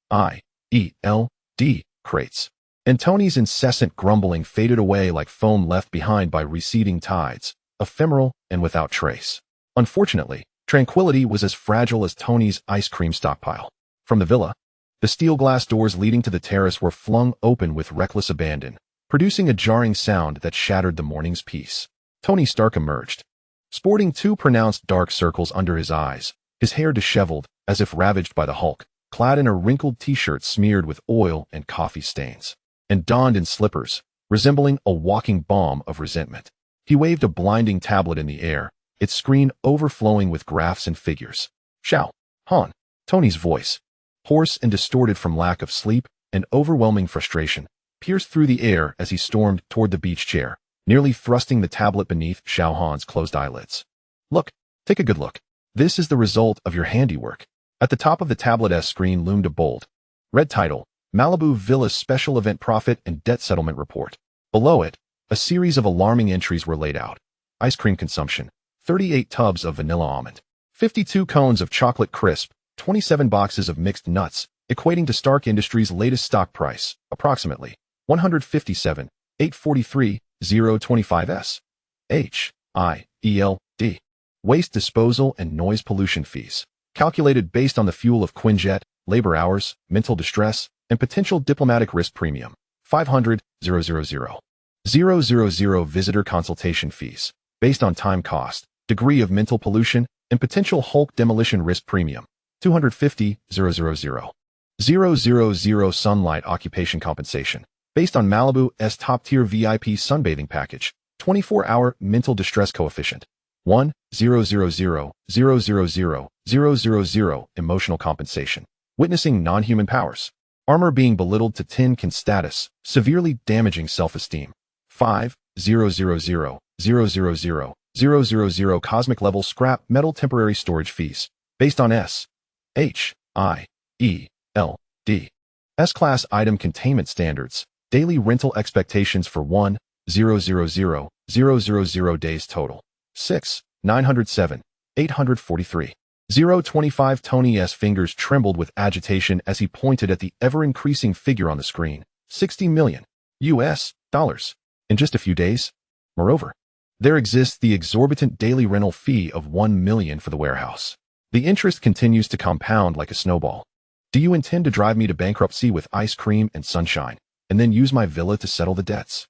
crates, and Tony's incessant grumbling faded away like foam left behind by receding tides, ephemeral and without trace. Unfortunately, tranquility was as fragile as Tony's ice cream stockpile. From the villa, the steel glass doors leading to the terrace were flung open with reckless abandon, producing a jarring sound that shattered the morning's peace. Tony Stark emerged, sporting two pronounced dark circles under his eyes, his hair disheveled as if ravaged by the Hulk, clad in a wrinkled t-shirt smeared with oil and coffee stains, and donned in slippers, resembling a walking bomb of resentment. He waved a blinding tablet in the air, its screen overflowing with graphs and figures. Xiao Han, Tony's voice, hoarse and distorted from lack of sleep and overwhelming frustration, pierced through the air as he stormed toward the beach chair, nearly thrusting the tablet beneath Xiao Han's closed eyelids. Look, take a good look. This is the result of your handiwork. At the top of the tablet's screen loomed a bold red title, Malibu Villa's Special Event Profit and Debt Settlement Report. Below it, a series of alarming entries were laid out. Ice cream consumption, 38 tubs of vanilla almond, 52 cones of chocolate crisp, 27 boxes of mixed nuts, equating to Stark Industries' latest stock price, approximately $157,843,025 S.H.I.E.L.D. Waste disposal and noise pollution fees, calculated based on the fuel of Quinjet, labor hours, mental distress, and potential diplomatic risk premium, $500,000 visitor consultation fees, based on time cost, degree of mental pollution, and potential Hulk demolition risk premium, $250,000 sunlight occupation compensation, based on Malibu's top-tier VIP sunbathing package, 24-hour mental distress coefficient, $1,000,000,000 emotional compensation, witnessing non-human powers, armor being belittled to tin status, severely damaging self-esteem, $5,000,000,000 cosmic level scrap metal temporary storage fees, based on S.H.I.E.L.D. S-Class item containment standards, daily rental expectations for 1,000,000 days total, 6,907,843. 025 Tony's fingers trembled with agitation as he pointed at the ever-increasing figure on the screen. $60 million in just a few days. Moreover, there exists the exorbitant daily rental fee of $1 million for the warehouse. The interest continues to compound like a snowball. Do you intend to drive me to bankruptcy with ice cream and sunshine, and then use my villa to settle the debts?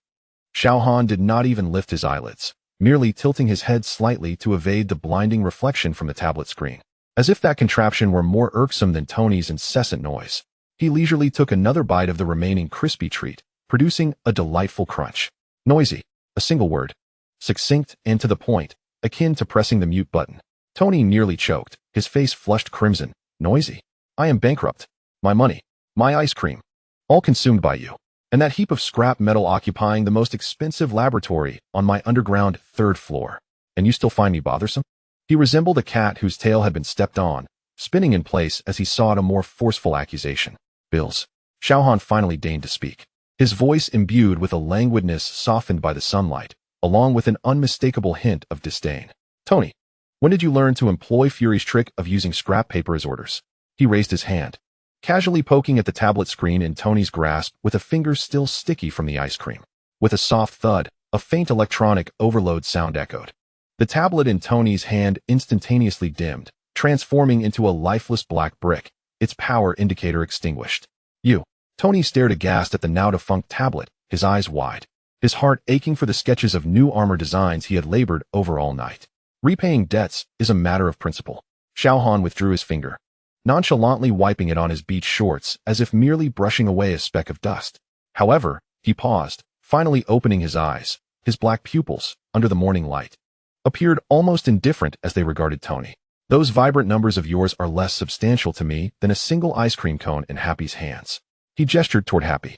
Xiao Han did not even lift his eyelids, merely tilting his head slightly to evade the blinding reflection from the tablet screen. As if that contraption were more irksome than Tony's incessant noise, he leisurely took another bite of the remaining crispy treat, producing a delightful crunch. Noisy, a single word, succinct and to the point, akin to pressing the mute button. Tony nearly choked, his face flushed crimson. Noisy. I am bankrupt. My money, my ice cream, all consumed by you. And that heap of scrap metal occupying the most expensive laboratory on my underground 3rd floor. And you still find me bothersome? He resembled a cat whose tail had been stepped on, spinning in place as he sought a more forceful accusation. Bills. Xiao Han finally deigned to speak, his voice imbued with a languidness softened by the sunlight, along with an unmistakable hint of disdain. Tony, when did you learn to employ Fury's trick of using scrap paper as orders? He raised his hand, casually poking at the tablet screen in Tony's grasp with a finger still sticky from the ice cream. With a soft thud, a faint electronic overload sound echoed. The tablet in Tony's hand instantaneously dimmed, transforming into a lifeless black brick, its power indicator extinguished. You. Tony stared aghast at the now-defunct tablet, his eyes wide, his heart aching for the sketches of new armor designs he had labored over all night. Repaying debts is a matter of principle. Xiao Han withdrew his finger, nonchalantly wiping it on his beach shorts as if merely brushing away a speck of dust. However, he paused, finally opening his eyes. His black pupils, under the morning light, appeared almost indifferent as they regarded Tony. Those vibrant numbers of yours are less substantial to me than a single ice cream cone in Happy's hands. He gestured toward Happy.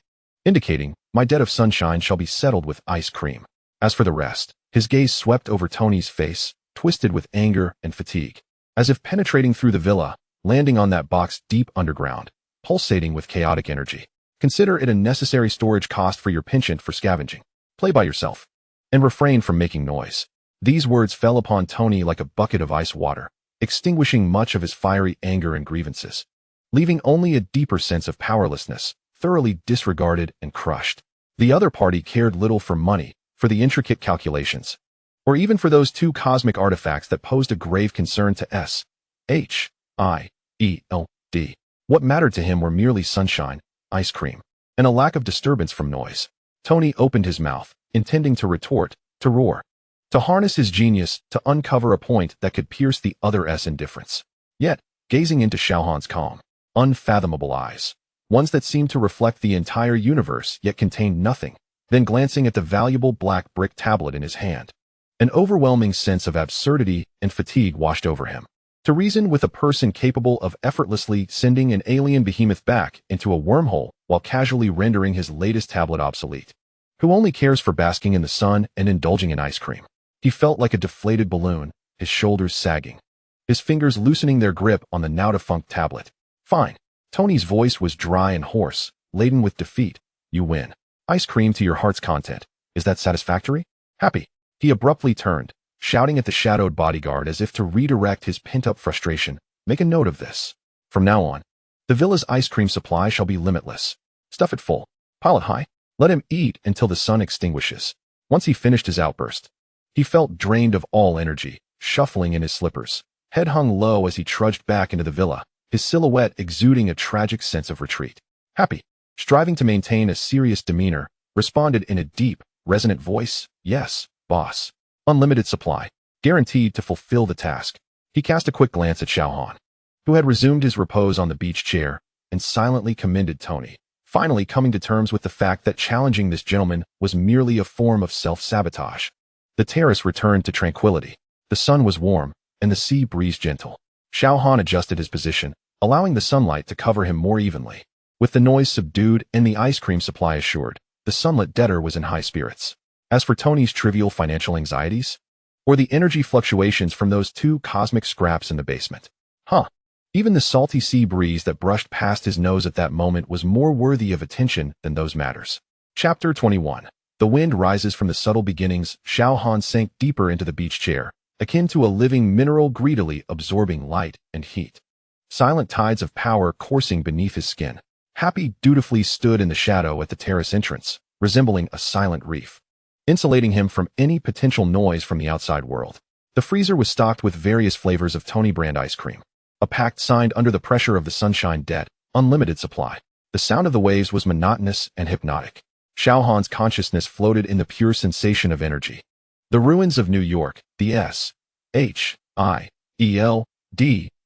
indicating, "My debt of sunshine shall be settled with ice cream." As for the rest, his gaze swept over Tony's face, twisted with anger and fatigue, as if penetrating through the villa, landing on that box deep underground, pulsating with chaotic energy. "Consider it a necessary storage cost for your penchant for scavenging. Play by yourself, and refrain from making noise." These words fell upon Tony like a bucket of ice water, extinguishing much of his fiery anger and grievances, leaving only a deeper sense of powerlessness, thoroughly disregarded and crushed. The other party cared little for money, for the intricate calculations, or even for those two cosmic artifacts that posed a grave concern to S.H.I.E.L.D. What mattered to him were merely sunshine, ice cream, and a lack of disturbance from noise. Tony opened his mouth, intending to retort, to roar, to harness his genius to uncover a point that could pierce the other's indifference. Yet, gazing into Xiao Han's calm, unfathomable eyes, ones that seemed to reflect the entire universe yet contained nothing, then glancing at the valuable black brick tablet in his hand, an overwhelming sense of absurdity and fatigue washed over him. To reason with a person capable of effortlessly sending an alien behemoth back into a wormhole while casually rendering his latest tablet obsolete, who only cares for basking in the sun and indulging in ice cream. He felt like a deflated balloon, his shoulders sagging, his fingers loosening their grip on the now-defunct tablet. "Fine." Tony's voice was dry and hoarse, laden with defeat. "You win. Ice cream to your heart's content. Is that satisfactory? Happy?" He abruptly turned, shouting at the shadowed bodyguard as if to redirect his pent-up frustration. "Make a note of this. From now on, the villa's ice cream supply shall be limitless. Stuff it full. Pile it high. Let him eat until the sun extinguishes." Once he finished his outburst, he felt drained of all energy, shuffling in his slippers, head hung low as he trudged back into the villa, his silhouette exuding a tragic sense of retreat. "Happy?" Striving to maintain a serious demeanor, responded in a deep, resonant voice, "Yes, boss. Unlimited supply. Guaranteed to fulfill the task." He cast a quick glance at Xiao Han, who had resumed his repose on the beach chair, and silently commended Tony, finally coming to terms with the fact that challenging this gentleman was merely a form of self-sabotage. The terrace returned to tranquility. The sun was warm, and the sea breeze gentle. Xiao Han adjusted his position, allowing the sunlight to cover him more evenly. With the noise subdued and the ice cream supply assured, the sunlit debtor was in high spirits. As for Tony's trivial financial anxieties, or the energy fluctuations from those two cosmic scraps in the basement, even the salty sea breeze that brushed past his nose at that moment was more worthy of attention than those matters. Chapter 21. The wind rises from the subtle beginnings. Xiao Han sank deeper into the beach chair, akin to a living mineral greedily absorbing light and heat. Silent tides of power coursing beneath his skin. Happy dutifully stood in the shadow at the terrace entrance, resembling a silent reef, insulating him from any potential noise from the outside world. The freezer was stocked with various flavors of Tony brand ice cream, a pact signed under the pressure of the sunshine debt, unlimited supply. The sound of the waves was monotonous and hypnotic. Xiao Han's consciousness floated in the pure sensation of energy. The ruins of New York, the S.H.I.E.L.D.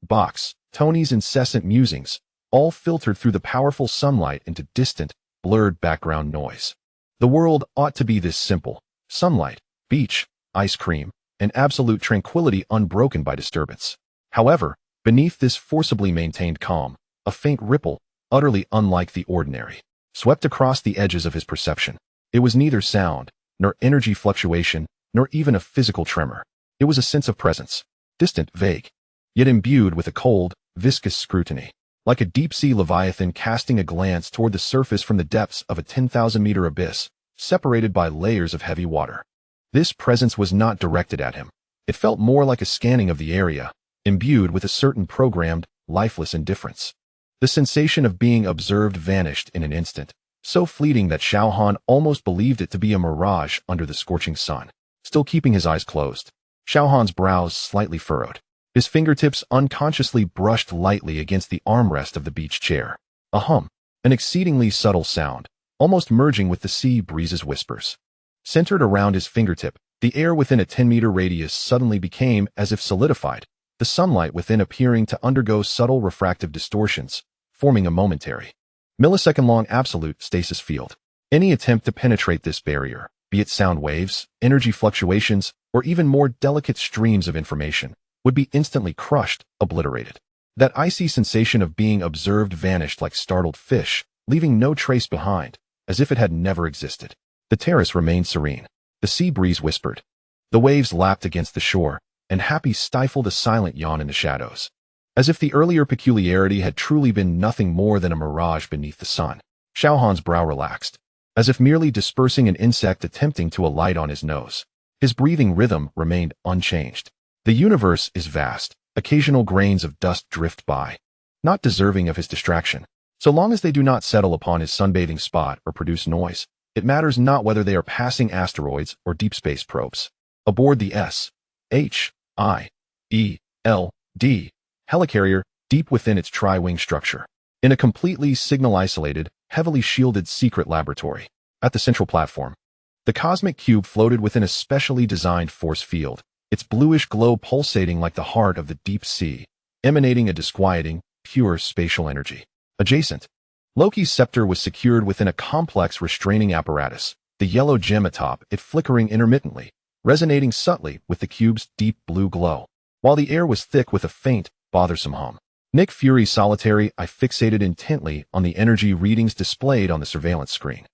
box, Tony's incessant musings, all filtered through the powerful sunlight into distant, blurred background noise. The world ought to be this simple: sunlight, beach, ice cream, and absolute tranquility unbroken by disturbance. However, beneath this forcibly maintained calm, a faint ripple, utterly unlike the ordinary, swept across the edges of his perception. It was neither sound, nor energy fluctuation, nor even a physical tremor. It was a sense of presence, distant, vague, yet imbued with a cold, viscous scrutiny, like a deep-sea leviathan casting a glance toward the surface from the depths of a 10,000-meter abyss, separated by layers of heavy water. This presence was not directed at him. It felt more like a scanning of the area, imbued with a certain programmed, lifeless indifference. The sensation of being observed vanished in an instant, so fleeting that Xiao Han almost believed it to be a mirage under the scorching sun. Still keeping his eyes closed, Xiao Han's brows slightly furrowed. His fingertips unconsciously brushed lightly against the armrest of the beach chair. A hum, an exceedingly subtle sound, almost merging with the sea breeze's whispers. Centered around his fingertip, the air within a 10-meter radius suddenly became as if solidified, the sunlight within appearing to undergo subtle refractive distortions, forming a momentary, millisecond-long absolute stasis field. Any attempt to penetrate this barrier, be it sound waves, energy fluctuations, or even more delicate streams of information, would be instantly crushed, obliterated. That icy sensation of being observed vanished like startled fish, leaving no trace behind, as if it had never existed. The terrace remained serene. The sea breeze whispered. The waves lapped against the shore, and Happy stifled a silent yawn in the shadows. As if the earlier peculiarity had truly been nothing more than a mirage beneath the sun. Xiao Han's brow relaxed, as if merely dispersing an insect attempting to alight on his nose. His breathing rhythm remained unchanged. The universe is vast. Occasional grains of dust drift by, not deserving of his distraction. So long as they do not settle upon his sunbathing spot or produce noise, it matters not whether they are passing asteroids or deep space probes. Aboard the S.H.I.E.L.D. helicarrier, deep within its tri-wing structure, in a completely signal-isolated, heavily shielded secret laboratory. At the central platform, the cosmic cube floated within a specially designed force field, its bluish glow pulsating like the heart of the deep sea, emanating a disquieting, pure spatial energy. Adjacent, Loki's scepter was secured within a complex restraining apparatus, the yellow gem atop it flickering intermittently, resonating subtly with the cube's deep blue glow, while the air was thick with a faint, bothersome hum. Nick Fury's solitary eye fixated intently on the energy readings displayed on the surveillance screen.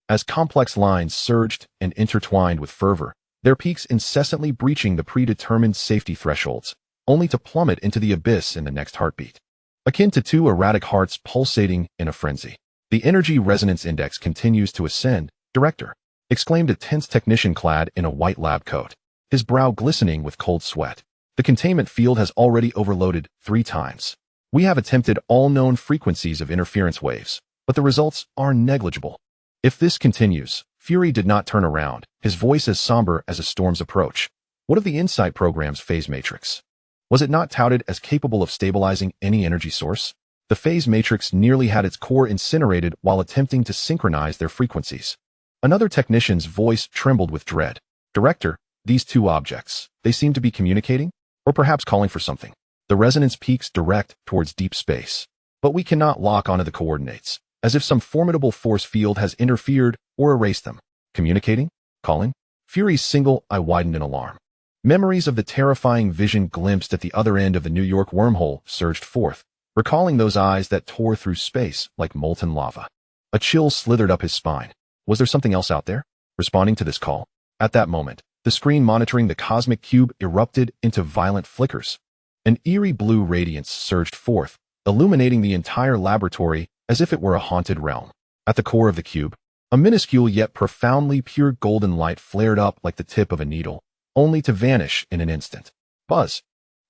As complex lines surged and intertwined with fervor, their peaks incessantly breaching the predetermined safety thresholds, only to plummet into the abyss in the next heartbeat. Akin to two erratic hearts pulsating in a frenzy. The energy resonance index continues to ascend, Director, exclaimed a tense technician clad in a white lab coat, his brow glistening with cold sweat. The containment field has already overloaded 3 times. We have attempted all known frequencies of interference waves, but the results are negligible. If this continues, Fury did not turn around, his voice as somber as a storm's approach. What of the InSight program's phase matrix? Was it not touted as capable of stabilizing any energy source? The phase matrix nearly had its core incinerated while attempting to synchronize their frequencies. Another technician's voice trembled with dread. Director, these 2 objects, they seem to be communicating? Or perhaps calling for something. The resonance peaks direct towards deep space. But we cannot lock onto the coordinates, as if some formidable force field has interfered or erased them. Communicating? Calling? Fury's single eye widened in alarm. Memories of the terrifying vision glimpsed at the other end of the New York wormhole surged forth, recalling those eyes that tore through space like molten lava. A chill slithered up his spine. Was there something else out there, responding to this call? At that moment, the screen monitoring the cosmic cube erupted into violent flickers. An eerie blue radiance surged forth, illuminating the entire laboratory as if it were a haunted realm. At the core of the cube, a minuscule yet profoundly pure golden light flared up like the tip of a needle, only to vanish in an instant. Buzz.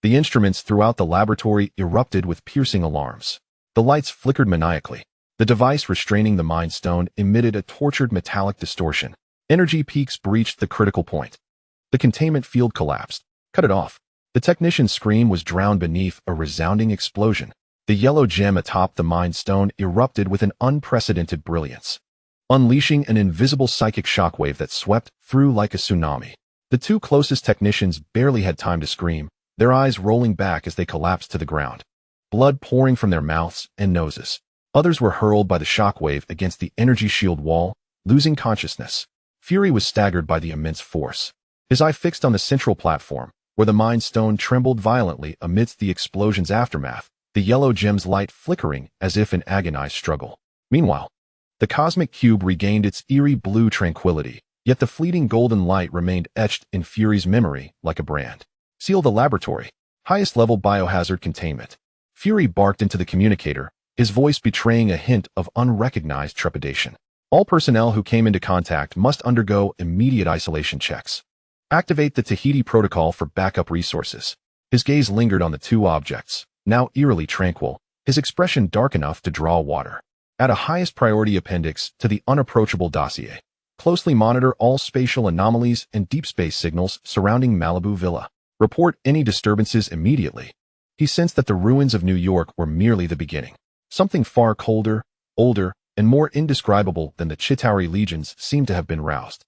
The instruments throughout the laboratory erupted with piercing alarms. The lights flickered maniacally. The device restraining the Mind Stone emitted a tortured metallic distortion. Energy peaks breached the critical point. The containment field collapsed. Cut it off. The technician's scream was drowned beneath a resounding explosion. The yellow gem atop the Mind Stone erupted with an unprecedented brilliance, unleashing an invisible psychic shockwave that swept through like a tsunami. The 2 closest technicians barely had time to scream, their eyes rolling back as they collapsed to the ground, blood pouring from their mouths and noses. Others were hurled by the shockwave against the energy shield wall, losing consciousness. Fury was staggered by the immense force, his eye fixed on the central platform, where the Mind Stone trembled violently amidst the explosion's aftermath, the yellow gem's light flickering as if in agonized struggle. Meanwhile, the cosmic cube regained its eerie blue tranquility, yet the fleeting golden light remained etched in Fury's memory like a brand. Seal the laboratory. Highest level biohazard containment. Fury barked into the communicator, his voice betraying a hint of unrecognized trepidation. All personnel who came into contact must undergo immediate isolation checks. Activate the Tahiti protocol for backup resources. His gaze lingered on the 2 objects, now eerily tranquil, his expression dark enough to draw water. Add a highest priority appendix to the unapproachable dossier. Closely monitor all spatial anomalies and deep space signals surrounding Malibu Villa. Report any disturbances immediately. He sensed that the ruins of New York were merely the beginning. Something far colder, older, and more indescribable than the Chitauri legions seemed to have been roused.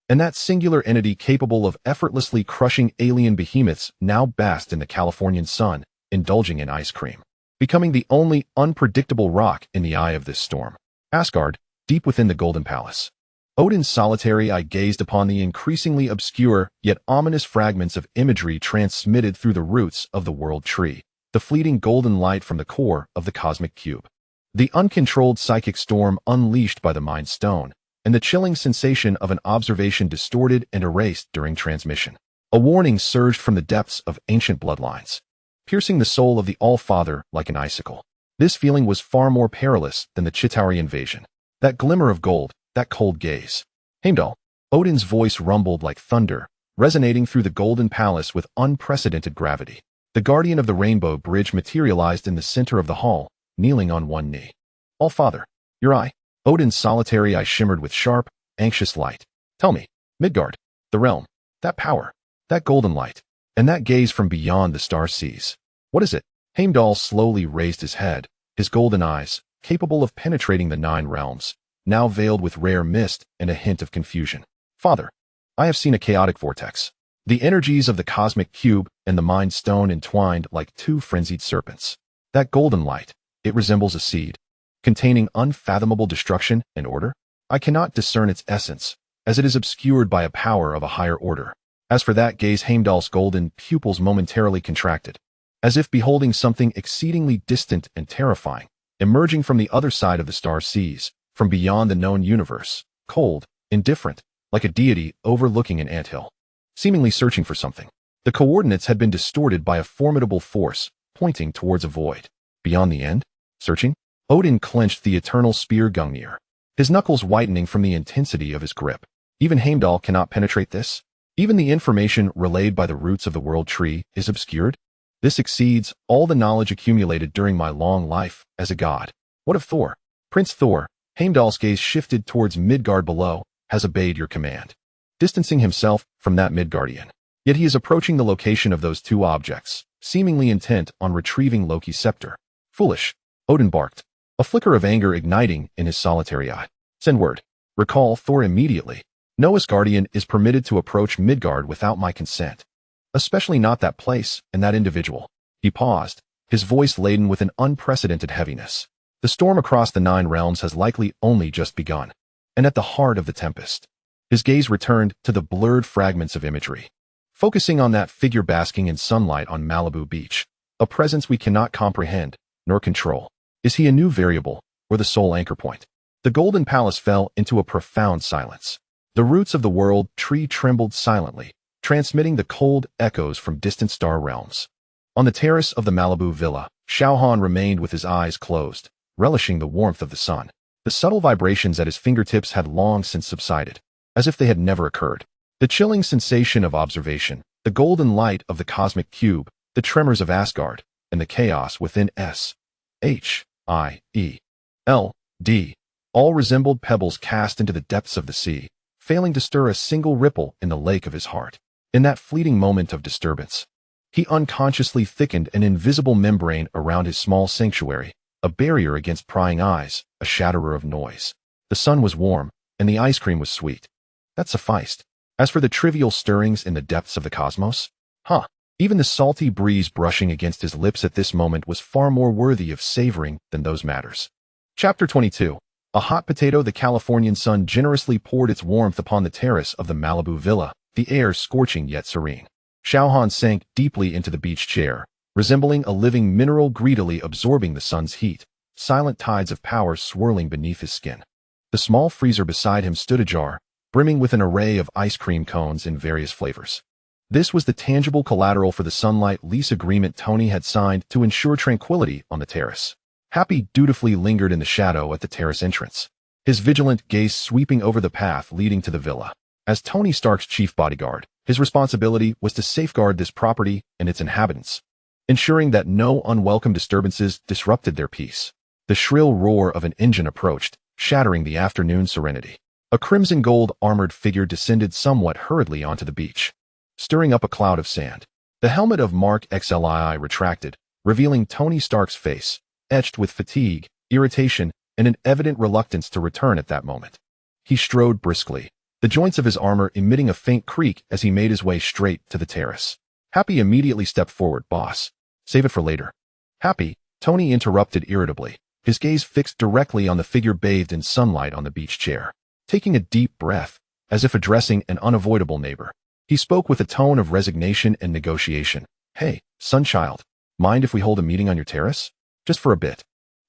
And that singular entity capable of effortlessly crushing alien behemoths now basked in the Californian sun, indulging in ice cream, becoming the only unpredictable rock in the eye of this storm. Asgard, deep within the Golden Palace. Odin's solitary eye gazed upon the increasingly obscure yet ominous fragments of imagery transmitted through the roots of the world tree, the fleeting golden light from the core of the cosmic cube. The uncontrolled psychic storm unleashed by the Mind Stone, and the chilling sensation of an observation distorted and erased during transmission. A warning surged from the depths of ancient bloodlines, piercing the soul of the All-Father like an icicle. This feeling was far more perilous than the Chitauri invasion. That glimmer of gold, that cold gaze. Heimdall. Odin's voice rumbled like thunder, resonating through the golden palace with unprecedented gravity. The guardian of the rainbow bridge materialized in the center of the hall, kneeling on one knee. All-Father, your eye. Odin's solitary eye shimmered with sharp, anxious light. Tell me, Midgard, the realm, that power, that golden light, and that gaze from beyond the star seas. What is it? Heimdall slowly raised his head, his golden eyes, capable of penetrating the 9 realms, now veiled with rare mist and a hint of confusion. Father, I have seen a chaotic vortex. The energies of the cosmic cube and the Mind Stone entwined like 2 frenzied serpents. That golden light, it resembles a seed, containing unfathomable destruction and order. I cannot discern its essence, as it is obscured by a power of a higher order. As for that gaze, Heimdall's golden pupils momentarily contracted, as if beholding something exceedingly distant and terrifying, emerging from the other side of the star seas, from beyond the known universe, cold, indifferent, like a deity overlooking an anthill, seemingly searching for something. The coordinates had been distorted by a formidable force, pointing towards a void. Beyond the end? Searching? Odin clenched the eternal spear Gungnir, his knuckles whitening from the intensity of his grip. Even Heimdall cannot penetrate this? Even the information relayed by the roots of the world tree is obscured? This exceeds all the knowledge accumulated during my long life as a god. What of Thor? Prince Thor, Heimdall's gaze shifted towards Midgard below, has obeyed your command, distancing himself from that Midgardian. Yet he is approaching the location of those 2 objects, seemingly intent on retrieving Loki's scepter. Foolish, Odin barked, a flicker of anger igniting in his solitary eye. Send word. Recall Thor immediately. No Asgardian is permitted to approach Midgard without my consent, especially not that place and that individual. He paused, his voice laden with an unprecedented heaviness. The storm across the 9 realms has likely only just begun. And at the heart of the tempest, his gaze returned to the blurred fragments of imagery, focusing on that figure basking in sunlight on Malibu Beach, a presence we cannot comprehend nor control. Is he a new variable, or the sole anchor point? The golden palace fell into a profound silence. The roots of the world tree trembled silently, transmitting the cold echoes from distant star realms. On the terrace of the Malibu villa, Xiao Han remained with his eyes closed, relishing the warmth of the sun. The subtle vibrations at his fingertips had long since subsided, as if they had never occurred. The chilling sensation of observation, the golden light of the cosmic cube, the tremors of Asgard, and the chaos within S.H.I.E.L.D. all resembled pebbles cast into the depths of the sea, failing to stir a single ripple in the lake of his heart. In that fleeting moment of disturbance, he unconsciously thickened an invisible membrane around his small sanctuary, a barrier against prying eyes, a shatterer of noise. The sun was warm, and the ice cream was sweet. That sufficed. As for the trivial stirrings in the depths of the cosmos, even the salty breeze brushing against his lips at this moment was far more worthy of savoring than those matters. Chapter 22. A hot potato. The Californian sun generously poured its warmth upon the terrace of the Malibu villa, the air scorching yet serene. Xiao Han sank deeply into the beach chair, resembling a living mineral greedily absorbing the sun's heat, silent tides of power swirling beneath his skin. The small freezer beside him stood ajar, brimming with an array of ice cream cones in various flavors. This was the tangible collateral for the sunlight lease agreement Tony had signed to ensure tranquility on the terrace. Happy dutifully lingered in the shadow at the terrace entrance, his vigilant gaze sweeping over the path leading to the villa. As Tony Stark's chief bodyguard, his responsibility was to safeguard this property and its inhabitants, ensuring that no unwelcome disturbances disrupted their peace. The shrill roar of an engine approached, shattering the afternoon serenity. A crimson gold armored figure descended somewhat hurriedly onto the beach, stirring up a cloud of sand. The helmet of Mark XLII retracted, revealing Tony Stark's face, etched with fatigue, irritation, and an evident reluctance to return at that moment. He strode briskly, the joints of his armor emitting a faint creak as he made his way straight to the terrace. Happy immediately stepped forward. Boss, save it for later. Happy, Tony interrupted irritably, his gaze fixed directly on the figure bathed in sunlight on the beach chair. Taking a deep breath, as if addressing an unavoidable neighbor, he spoke with a tone of resignation and negotiation. Hey, Sunchild, mind if we hold a meeting on your terrace? Just for a bit.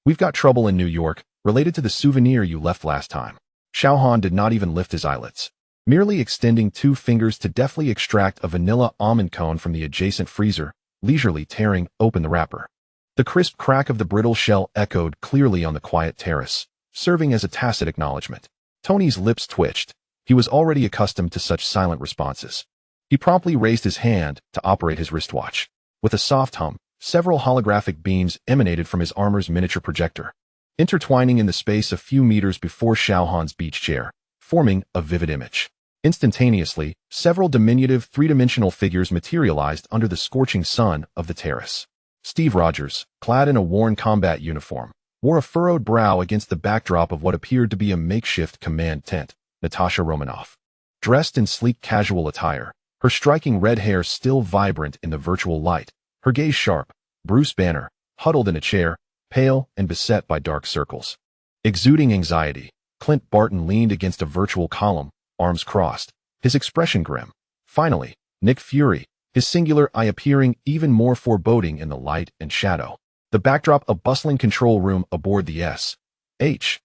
We've got trouble in New York, related to the souvenir you left last time. Xiao Han did not even lift his eyelids, merely extending 2 fingers to deftly extract a vanilla almond cone from the adjacent freezer, leisurely tearing open the wrapper. The crisp crack of the brittle shell echoed clearly on the quiet terrace, serving as a tacit acknowledgement. Tony's lips twitched. He was already accustomed to such silent responses. He promptly raised his hand to operate his wristwatch. With a soft hum, several holographic beams emanated from his armor's miniature projector, intertwining in the space a few meters before Xiao Han's beach chair, forming a vivid image. Instantaneously, several diminutive three-dimensional figures materialized under the scorching sun of the terrace. Steve Rogers, clad in a worn combat uniform, wore a furrowed brow against the backdrop of what appeared to be a makeshift command tent. Natasha Romanoff, dressed in sleek casual attire, her striking red hair still vibrant in the virtual light, her gaze sharp. Bruce Banner, huddled in a chair, pale and beset by dark circles, exuding anxiety. Clint Barton leaned against a virtual column, arms crossed, his expression grim. Finally, Nick Fury, his singular eye appearing even more foreboding in the light and shadow. The backdrop, a bustling control room aboard the S.H.I.E.L.D.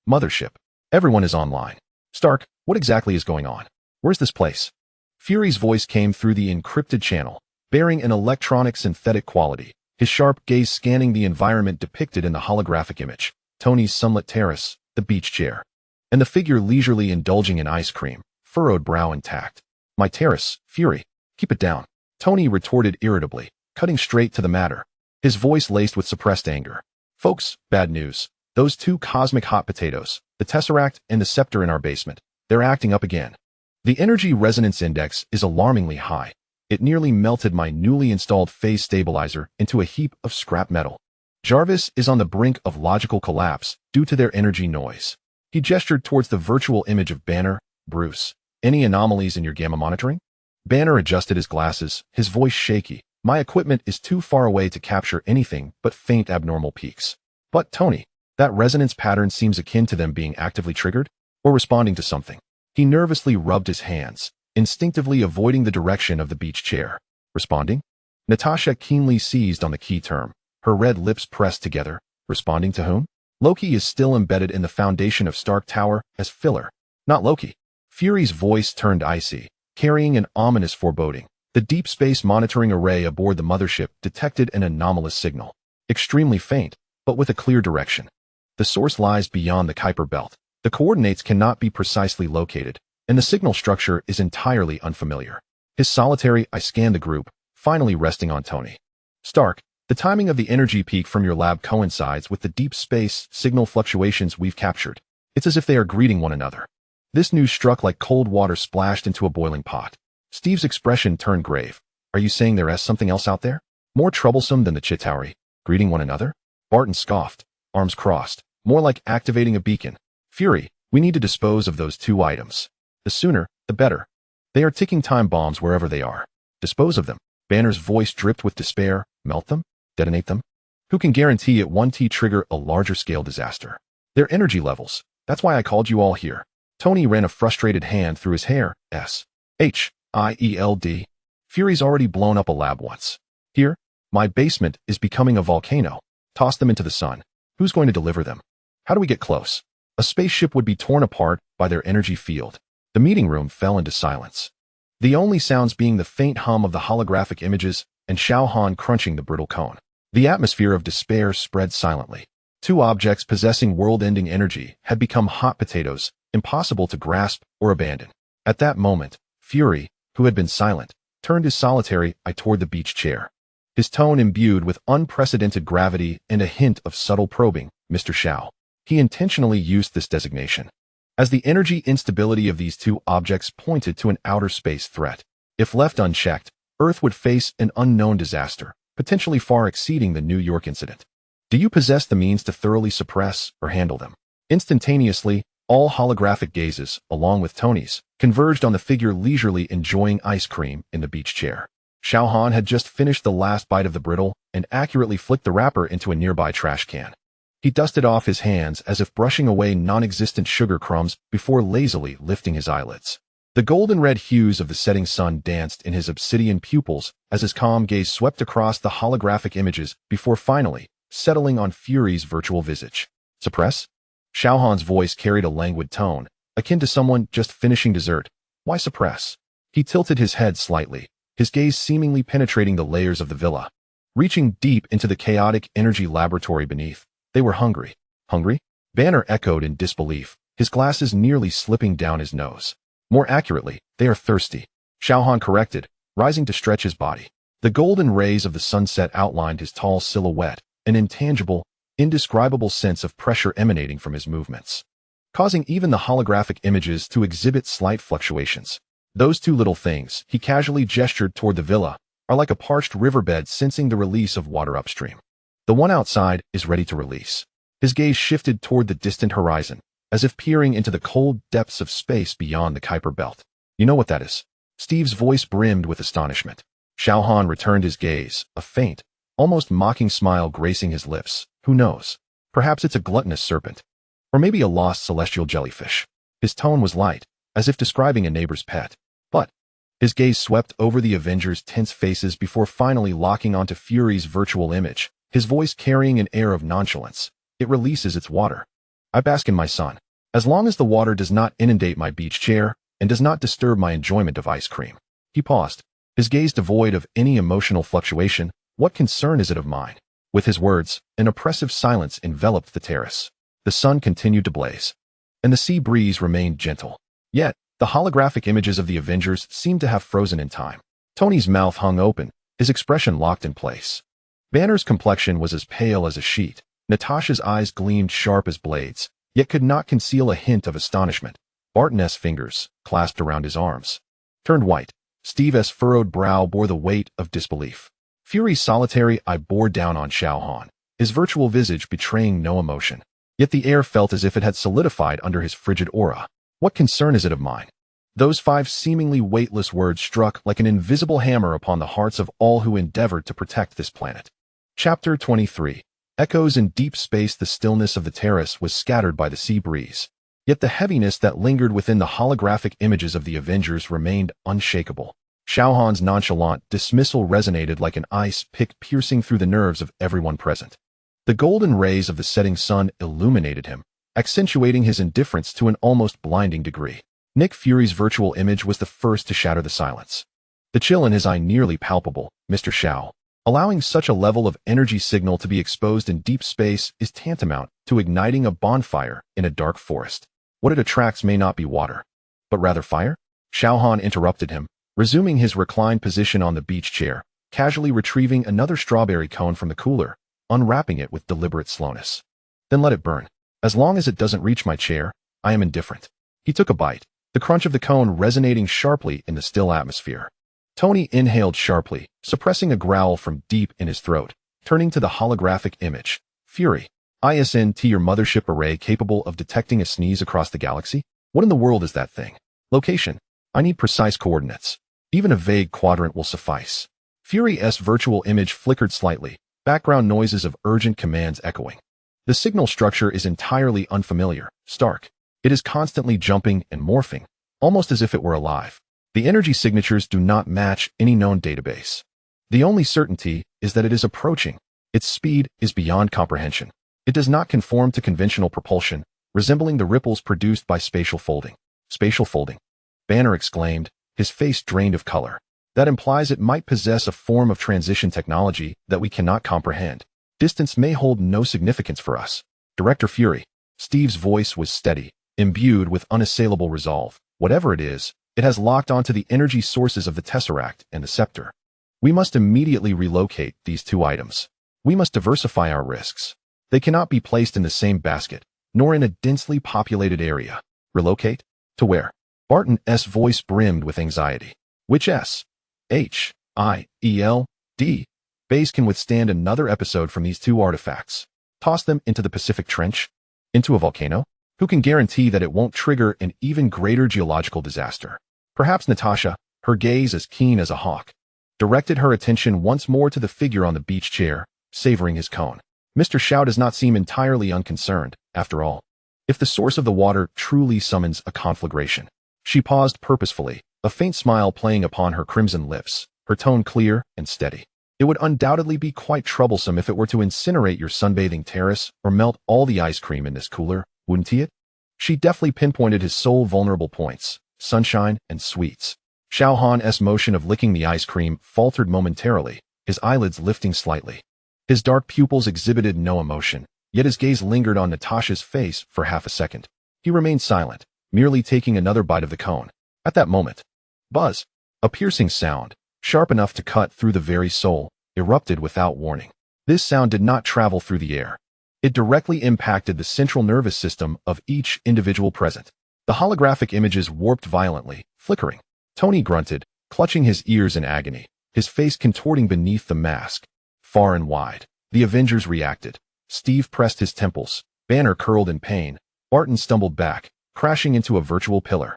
mothership. Everyone is online. Stark, what exactly is going on? Where's this place? Fury's voice came through the encrypted channel, bearing an electronic synthetic quality, his sharp gaze scanning the environment depicted in the holographic image. Tony's sunlit terrace, the beach chair, and the figure leisurely indulging in ice cream, furrowed brow intact. My terrace, Fury. Keep it down. Tony retorted irritably, cutting straight to the matter, his voice laced with suppressed anger. Folks, bad news. Those 2 cosmic hot potatoes, the Tesseract and the Scepter in our basement, they're acting up again. The energy resonance index is alarmingly high. It nearly melted my newly installed phase stabilizer into a heap of scrap metal. Jarvis is on the brink of logical collapse due to their energy noise. He gestured towards the virtual image of Banner. Bruce, any anomalies in your gamma monitoring? Banner adjusted his glasses, his voice shaky. My equipment is too far away to capture anything but faint abnormal peaks. But Tony, that resonance pattern seems akin to them being actively triggered or responding to something. He nervously rubbed his hands, instinctively avoiding the direction of the beach chair. Responding? Natasha keenly seized on the key term, her red lips pressed together. Responding to whom? Loki is still embedded in the foundation of Stark Tower as filler, not Loki. Fury's voice turned icy, carrying an ominous foreboding. The deep space monitoring array aboard the mothership detected an anomalous signal, extremely faint, but with a clear direction. The source lies beyond the Kuiper Belt. The coordinates cannot be precisely located, and the signal structure is entirely unfamiliar. His solitary eye scanned the group, finally resting on Tony. Stark, the timing of the energy peak from your lab coincides with the deep space signal fluctuations we've captured. It's as if they are greeting one another. This news struck like cold water splashed into a boiling pot. Steve's expression turned grave. Are you saying there is something else out there? More troublesome than the Chitauri, greeting one another? Barton scoffed, arms crossed, more like activating a beacon. Fury, we need to dispose of those 2 items. The sooner, the better. They are ticking time bombs wherever they are. Dispose of them. Banner's voice dripped with despair. Melt them? Detonate them? Who can guarantee it won't trigger a larger scale disaster? Their energy levels. That's why I called you all here. Tony ran a frustrated hand through his hair. S.H.I.E.L.D. Fury's already blown up a lab once. Here, my basement is becoming a volcano. Toss them into the sun. Who's going to deliver them? How do we get close? A spaceship would be torn apart by their energy field. The meeting room fell into silence, the only sounds being the faint hum of the holographic images and Xiao Han crunching the brittle cone. The atmosphere of despair spread silently. 2 objects possessing world-ending energy had become hot potatoes, impossible to grasp or abandon. At that moment, Fury, who had been silent, turned his solitary eye toward the beach chair, his tone imbued with unprecedented gravity and a hint of subtle probing. Mr. Xiao. He intentionally used this designation, as the energy instability of these 2 objects pointed to an outer space threat. If left unchecked, Earth would face an unknown disaster, potentially far exceeding the New York incident. Do you possess the means to thoroughly suppress or handle them? Instantaneously, all holographic gazes, along with Tony's, converged on the figure leisurely enjoying ice cream in the beach chair. Xiao Han had just finished the last bite of the brittle and accurately flicked the wrapper into a nearby trash can. He dusted off his hands as if brushing away non-existent sugar crumbs before lazily lifting his eyelids. The golden red hues of the setting sun danced in his obsidian pupils as his calm gaze swept across the holographic images before finally settling on Fury's virtual visage. Suppress? Xiao Han's voice carried a languid tone, akin to someone just finishing dessert. Why suppress? He tilted his head slightly, his gaze seemingly penetrating the layers of the villa. Reaching deep into the chaotic energy laboratory beneath, they were hungry. Hungry? Banner echoed in disbelief, his glasses nearly slipping down his nose. More accurately, they are thirsty. Xiao Han corrected, rising to stretch his body. The golden rays of the sunset outlined his tall silhouette, an intangible, indescribable sense of pressure emanating from his movements, causing even the holographic images to exhibit slight fluctuations. Those two little things, he casually gestured toward the villa, are like a parched riverbed sensing the release of water upstream. The one outside is ready to release. His gaze shifted toward the distant horizon, as if peering into the cold depths of space beyond the Kuiper Belt. You know what that is? Steve's voice brimmed with astonishment. Xiao Han returned his gaze, a faint, almost mocking smile gracing his lips. Who knows? Perhaps it's a gluttonous serpent. Or maybe a lost celestial jellyfish. His tone was light, as if describing a neighbor's pet. But his gaze swept over the Avengers' tense faces before finally locking onto Fury's virtual image, his voice carrying an air of nonchalance. It releases its water. I bask in my sun. As long as the water does not inundate my beach chair and does not disturb my enjoyment of ice cream. He paused, his gaze devoid of any emotional fluctuation. What concern is it of mine? With his words, an oppressive silence enveloped the terrace. The sun continued to blaze, and the sea breeze remained gentle. Yet, the holographic images of the Avengers seemed to have frozen in time. Tony's mouth hung open, his expression locked in place. Banner's complexion was as pale as a sheet. Natasha's eyes gleamed sharp as blades, yet could not conceal a hint of astonishment. Barton's fingers, clasped around his arms, turned white. Steve's furrowed brow bore the weight of disbelief. Fury's solitary eye bore down on Xiao Han, his virtual visage betraying no emotion. Yet the air felt as if it had solidified under his frigid aura. What concern is it of mine? Those 5 seemingly weightless words struck like an invisible hammer upon the hearts of all who endeavored to protect this planet. Chapter 23. Echoes in deep space. The stillness of the terrace was scattered by the sea breeze. Yet the heaviness that lingered within the holographic images of the Avengers remained unshakable. Xiao Han's nonchalant dismissal resonated like an ice pick piercing through the nerves of everyone present. The golden rays of the setting sun illuminated him, accentuating his indifference to an almost blinding degree. Nick Fury's virtual image was the first to shatter the silence. The chill in his eye nearly palpable. Mr. Xiao, allowing such a level of energy signal to be exposed in deep space is tantamount to igniting a bonfire in a dark forest. What it attracts may not be water, but rather fire? Xiao Han interrupted him, resuming his reclined position on the beach chair, casually retrieving another strawberry cone from the cooler, unwrapping it with deliberate slowness. Then let it burn. As long as it doesn't reach my chair, I am indifferent. He took a bite, the crunch of the cone resonating sharply in the still atmosphere. Tony inhaled sharply, suppressing a growl from deep in his throat, turning to the holographic image. Fury, ISNT, your mothership array capable of detecting a sneeze across the galaxy? What in the world is that thing? Location. I need precise coordinates. Even a vague quadrant will suffice. Fury's virtual image flickered slightly, background noises of urgent commands echoing. The signal structure is entirely unfamiliar, stark. It is constantly jumping and morphing, almost as if it were alive. The energy signatures do not match any known database. The only certainty is that it is approaching. Its speed is beyond comprehension. It does not conform to conventional propulsion, resembling the ripples produced by spatial folding. Spatial folding? Banner exclaimed, his face drained of color. That implies it might possess a form of transition technology that we cannot comprehend. Distance may hold no significance for us. Director Fury. Steve's voice was steady, imbued with unassailable resolve. Whatever it is, it has locked onto the energy sources of the Tesseract and the Scepter. We must immediately relocate these 2 items. We must diversify our risks. They cannot be placed in the same basket, nor in a densely populated area. Relocate? To where? Barton's voice brimmed with anxiety. Which S.H.I.E.L.D. base can withstand another episode from these 2 artifacts? Toss them into the Pacific Trench? Into a volcano? Who can guarantee that it won't trigger an even greater geological disaster? Perhaps Natasha, her gaze as keen as a hawk, directed her attention once more to the figure on the beach chair, savoring his cone. Mr. Xiao does not seem entirely unconcerned, after all. If the source of the water truly summons a conflagration, She paused purposefully, a faint smile playing upon her crimson lips, her tone clear and steady. It would undoubtedly be quite troublesome if it were to incinerate your sunbathing terrace or melt all the ice cream in this cooler, wouldn't it? She deftly pinpointed his sole vulnerable points, sunshine and sweets. Xiao Han's motion of licking the ice cream faltered momentarily, his eyelids lifting slightly. His dark pupils exhibited no emotion, yet his gaze lingered on Natasha's face for half a second. He remained silent, merely taking another bite of the cone. At that moment, buzz, a piercing sound, sharp enough to cut through the very soul, erupted without warning. This sound did not travel through the air. It directly impacted the central nervous system of each individual present. The holographic images warped violently, flickering. Tony grunted, clutching his ears in agony, his face contorting beneath the mask. Far and wide, the Avengers reacted. Steve pressed his temples. Banner curled in pain. Barton stumbled back, crashing into a virtual pillar.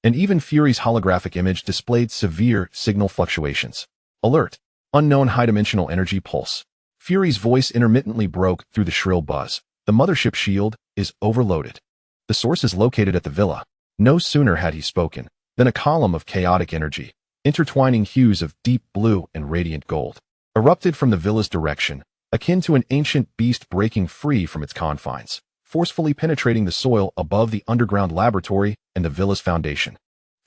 And even Fury's holographic image displayed severe signal fluctuations. Alert! Unknown high-dimensional energy pulse. Fury's voice intermittently broke through the shrill buzz. The mothership S.H.I.E.L.D. is overloaded. The source is located at the villa. No sooner had he spoken than a column of chaotic energy, intertwining hues of deep blue and radiant gold, erupted from the villa's direction, akin to an ancient beast breaking free from its confines, forcefully penetrating the soil above the underground laboratory and the villa's foundation.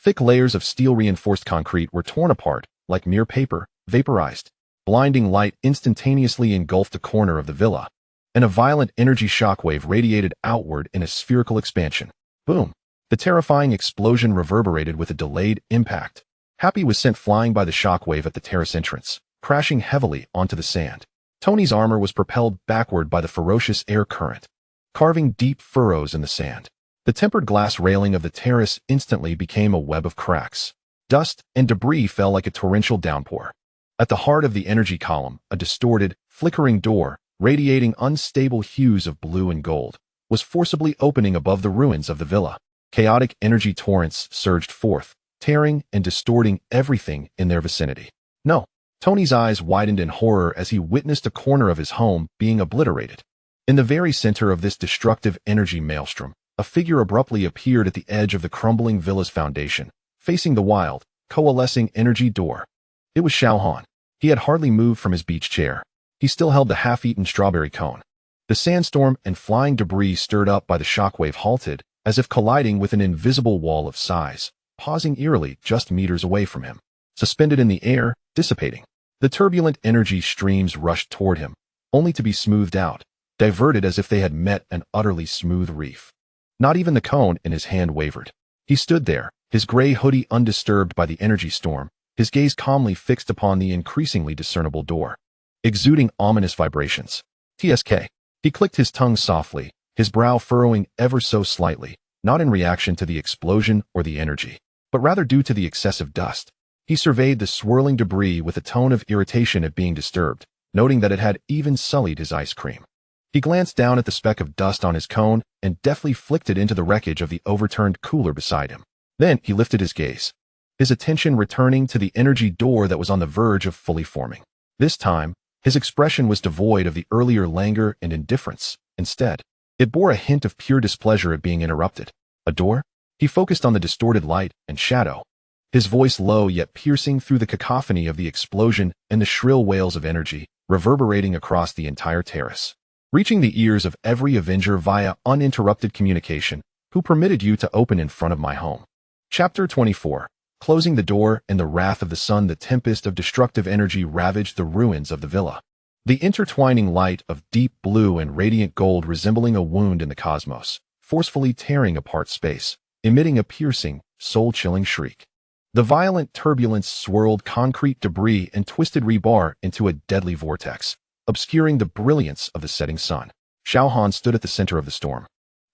Thick layers of steel-reinforced concrete were torn apart, like mere paper, vaporized. Blinding light instantaneously engulfed a corner of the villa, and a violent energy shockwave radiated outward in a spherical expansion. Boom! The terrifying explosion reverberated with a delayed impact. Happy was sent flying by the shockwave at the terrace entrance, crashing heavily onto the sand. Tony's armor was propelled backward by the ferocious air current, carving deep furrows in the sand. The tempered glass railing of the terrace instantly became a web of cracks. Dust and debris fell like a torrential downpour. At the heart of the energy column, a distorted, flickering door, radiating unstable hues of blue and gold, was forcibly opening above the ruins of the villa. Chaotic energy torrents surged forth, tearing and distorting everything in their vicinity. No! Tony's eyes widened in horror as he witnessed a corner of his home being obliterated. In the very center of this destructive energy maelstrom, a figure abruptly appeared at the edge of the crumbling villa's foundation, facing the wild, coalescing energy door. It was Xiao Han. He had hardly moved from his beach chair. He still held the half-eaten strawberry cone. The sandstorm and flying debris stirred up by the shockwave halted, as if colliding with an invisible wall of size, pausing eerily just meters away from him. Suspended in the air, dissipating. The turbulent energy streams rushed toward him, only to be smoothed out, diverted as if they had met an utterly smooth reef. Not even the cone in his hand wavered. He stood there, his gray hoodie undisturbed by the energy storm, his gaze calmly fixed upon the increasingly discernible door, exuding ominous vibrations. TSK. He clicked his tongue softly, his brow furrowing ever so slightly, not in reaction to the explosion or the energy, but rather due to the excessive dust. He surveyed the swirling debris with a tone of irritation at being disturbed, noting that it had even sullied his ice cream. He glanced down at the speck of dust on his cone and deftly flicked it into the wreckage of the overturned cooler beside him. Then he lifted his gaze, his attention returning to the energy door that was on the verge of fully forming. This time, his expression was devoid of the earlier languor and indifference. Instead, it bore a hint of pure displeasure at being interrupted. A door? He focused on the distorted light and shadow, his voice low yet piercing through the cacophony of the explosion and the shrill wails of energy, reverberating across the entire terrace, reaching the ears of every Avenger via uninterrupted communication. Who permitted you to open in front of my home? Chapter 24. Closing the door in the wrath of the sun, the tempest of destructive energy ravaged the ruins of the villa. The intertwining light of deep blue and radiant gold resembling a wound in the cosmos, forcefully tearing apart space, emitting a piercing, soul-chilling shriek. The violent turbulence swirled concrete debris and twisted rebar into a deadly vortex, obscuring the brilliance of the setting sun. Xiao Han stood at the center of the storm,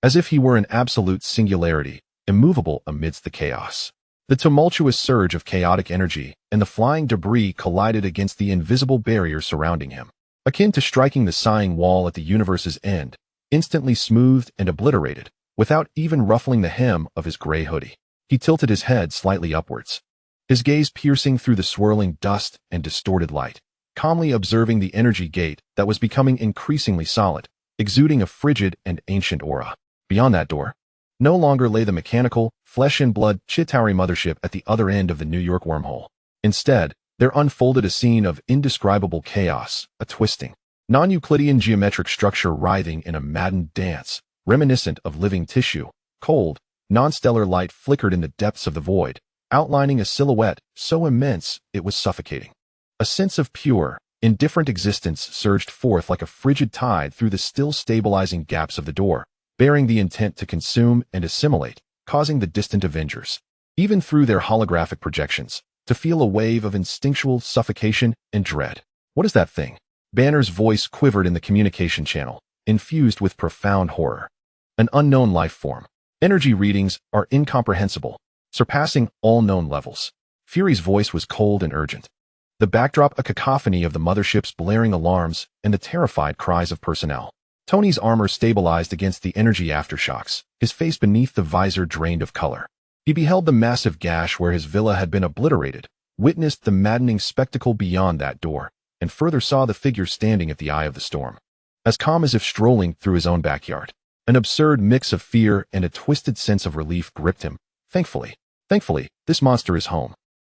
as if he were an absolute singularity, immovable amidst the chaos. The tumultuous surge of chaotic energy and the flying debris collided against the invisible barrier surrounding him, akin to striking the sighing wall at the universe's end, instantly smoothed and obliterated, without even ruffling the hem of his gray hoodie. He tilted his head slightly upwards, his gaze piercing through the swirling dust and distorted light, calmly observing the energy gate that was becoming increasingly solid, exuding a frigid and ancient aura. Beyond that door, No longer lay the mechanical, flesh-and-blood Chitauri mothership at the other end of the New York wormhole. Instead, there unfolded a scene of indescribable chaos, a twisting, non-Euclidean geometric structure writhing in a maddened dance, reminiscent of living tissue. Cold, non-stellar light flickered in the depths of the void, outlining a silhouette so immense it was suffocating. A sense of pure, indifferent existence surged forth like a frigid tide through the still stabilizing gaps of the door, bearing the intent to consume and assimilate, causing the distant avengers, even through their holographic projections, to feel a wave of instinctual suffocation and dread. What is that thing? Banner's voice quivered in the communication channel, infused with profound horror. An unknown life form. Energy readings are incomprehensible, surpassing all known levels. Fury's voice was cold and urgent. The backdrop a cacophony of the mothership's blaring alarms and the terrified cries of personnel. Tony's armor stabilized against the energy aftershocks, his face beneath the visor drained of color. He beheld the massive gash where his villa had been obliterated, witnessed the maddening spectacle beyond that door, and further saw the figure standing at the eye of the storm. As calm as if strolling through his own backyard. An absurd mix of fear and a twisted sense of relief gripped him. Thankfully, this monster is home.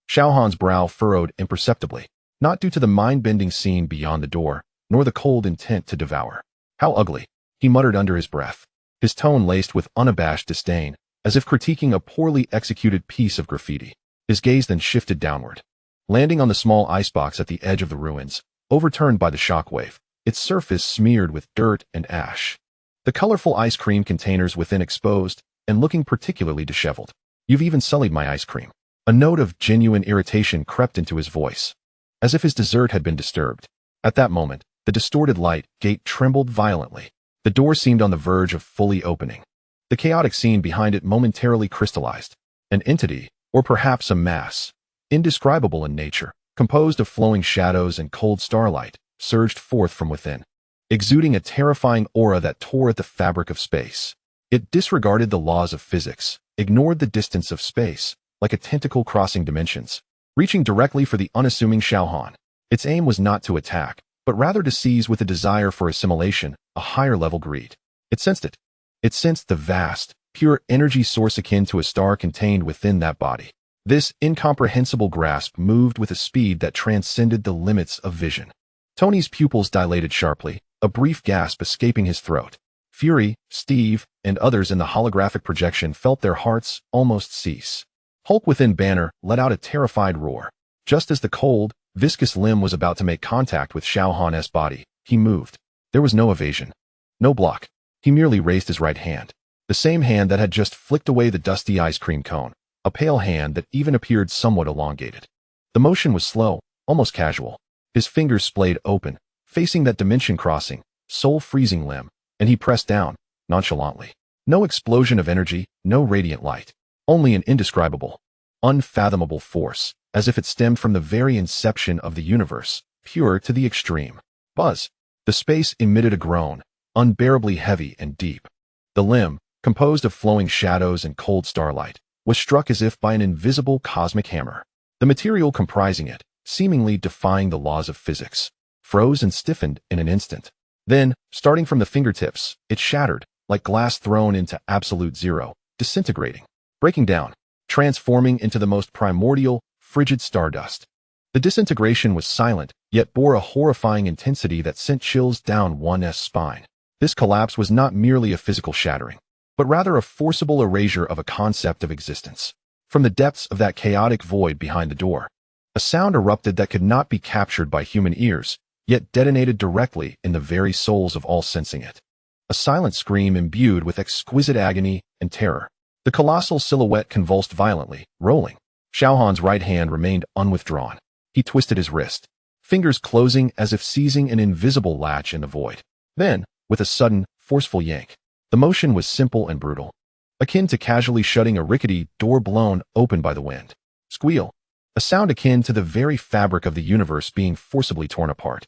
Xiao Han's brow furrowed imperceptibly, not due to the mind-bending scene beyond the door, nor the cold intent to devour. How ugly, he muttered under his breath, his tone laced with unabashed disdain, as if critiquing a poorly executed piece of graffiti. His gaze then shifted downward, landing on the small icebox at the edge of the ruins, overturned by the shockwave, its surface smeared with dirt and ash. The colorful ice cream containers within exposed and looking particularly disheveled. You've even sullied my ice cream. A note of genuine irritation crept into his voice, as if his dessert had been disturbed. At that moment, the distorted light gate trembled violently. The door seemed on the verge of fully opening. The chaotic scene behind it momentarily crystallized. An entity, or perhaps a mass, indescribable in nature, composed of flowing shadows and cold starlight, surged forth from within, exuding a terrifying aura that tore at the fabric of space. It disregarded the laws of physics, ignored the distance of space, like a tentacle crossing dimensions, reaching directly for the unassuming Xiao Han. Its aim was not to attack, but rather to seize with a desire for assimilation, a higher-level greed. It sensed it. It sensed the vast, pure energy source akin to a star contained within that body. This incomprehensible grasp moved with a speed that transcended the limits of vision. Tony's pupils dilated sharply, a brief gasp escaping his throat. Fury, Steve, and others in the holographic projection felt their hearts almost cease. Hulk within Banner let out a terrified roar. Just as the cold, viscous limb was about to make contact with Xiao Han's body, he moved. There was no evasion. No block. He merely raised his right hand. The same hand that had just flicked away the dusty ice cream cone. A pale hand that even appeared somewhat elongated. The motion was slow, almost casual. His fingers splayed open, facing that dimension-crossing, soul-freezing limb, and he pressed down, nonchalantly. No explosion of energy, no radiant light. Only an indescribable, unfathomable force, as if it stemmed from the very inception of the universe, pure to the extreme. Buzz. The space emitted a groan, unbearably heavy and deep. The limb, composed of flowing shadows and cold starlight, was struck as if by an invisible cosmic hammer. The material comprising it, seemingly defying the laws of physics, froze and stiffened in an instant. Then, starting from the fingertips, it shattered, like glass thrown into absolute zero, disintegrating, breaking down, transforming into the most primordial, frigid stardust. The disintegration was silent, yet bore a horrifying intensity that sent chills down one's spine. This collapse was not merely a physical shattering, but rather a forcible erasure of a concept of existence. From the depths of that chaotic void behind the door, a sound erupted that could not be captured by human ears, yet detonated directly in the very souls of all sensing it. A silent scream imbued with exquisite agony and terror. The colossal silhouette convulsed violently, rolling. Xiao Han's right hand remained unwithdrawn. He twisted his wrist, fingers closing as if seizing an invisible latch in the void. Then, with a sudden, forceful yank, the motion was simple and brutal, akin to casually shutting a rickety door blown open by the wind. Squeal. A sound akin to the very fabric of the universe being forcibly torn apart.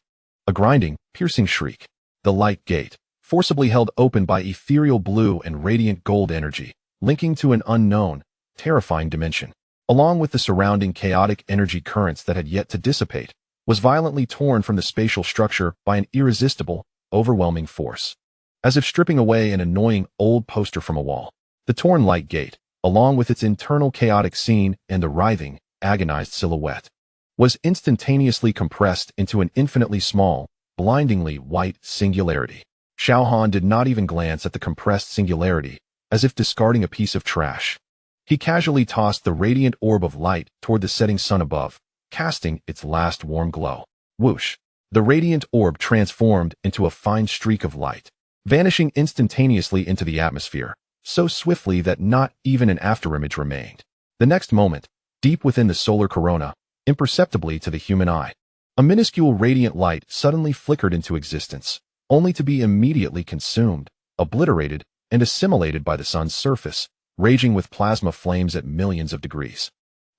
A grinding, piercing shriek. The light gate, forcibly held open by ethereal blue and radiant gold energy, linking to an unknown, terrifying dimension, along with the surrounding chaotic energy currents that had yet to dissipate, was violently torn from the spatial structure by an irresistible, overwhelming force. As if stripping away an annoying old poster from a wall, the The torn light gate, along with its internal chaotic scene and the writhing, agonized silhouette, was instantaneously compressed into an infinitely small, blindingly white singularity. Xiao Han did not even glance at the compressed singularity, as if discarding a piece of trash. He casually tossed the radiant orb of light toward the setting sun above, casting its last warm glow. Whoosh! The radiant orb transformed into a fine streak of light, vanishing instantaneously into the atmosphere, so swiftly that not even an afterimage remained. The next moment, deep within the solar corona, imperceptibly to the human eye, a minuscule radiant light suddenly flickered into existence, only to be immediately consumed, obliterated, and assimilated by the sun's surface, raging with plasma flames at millions of degrees.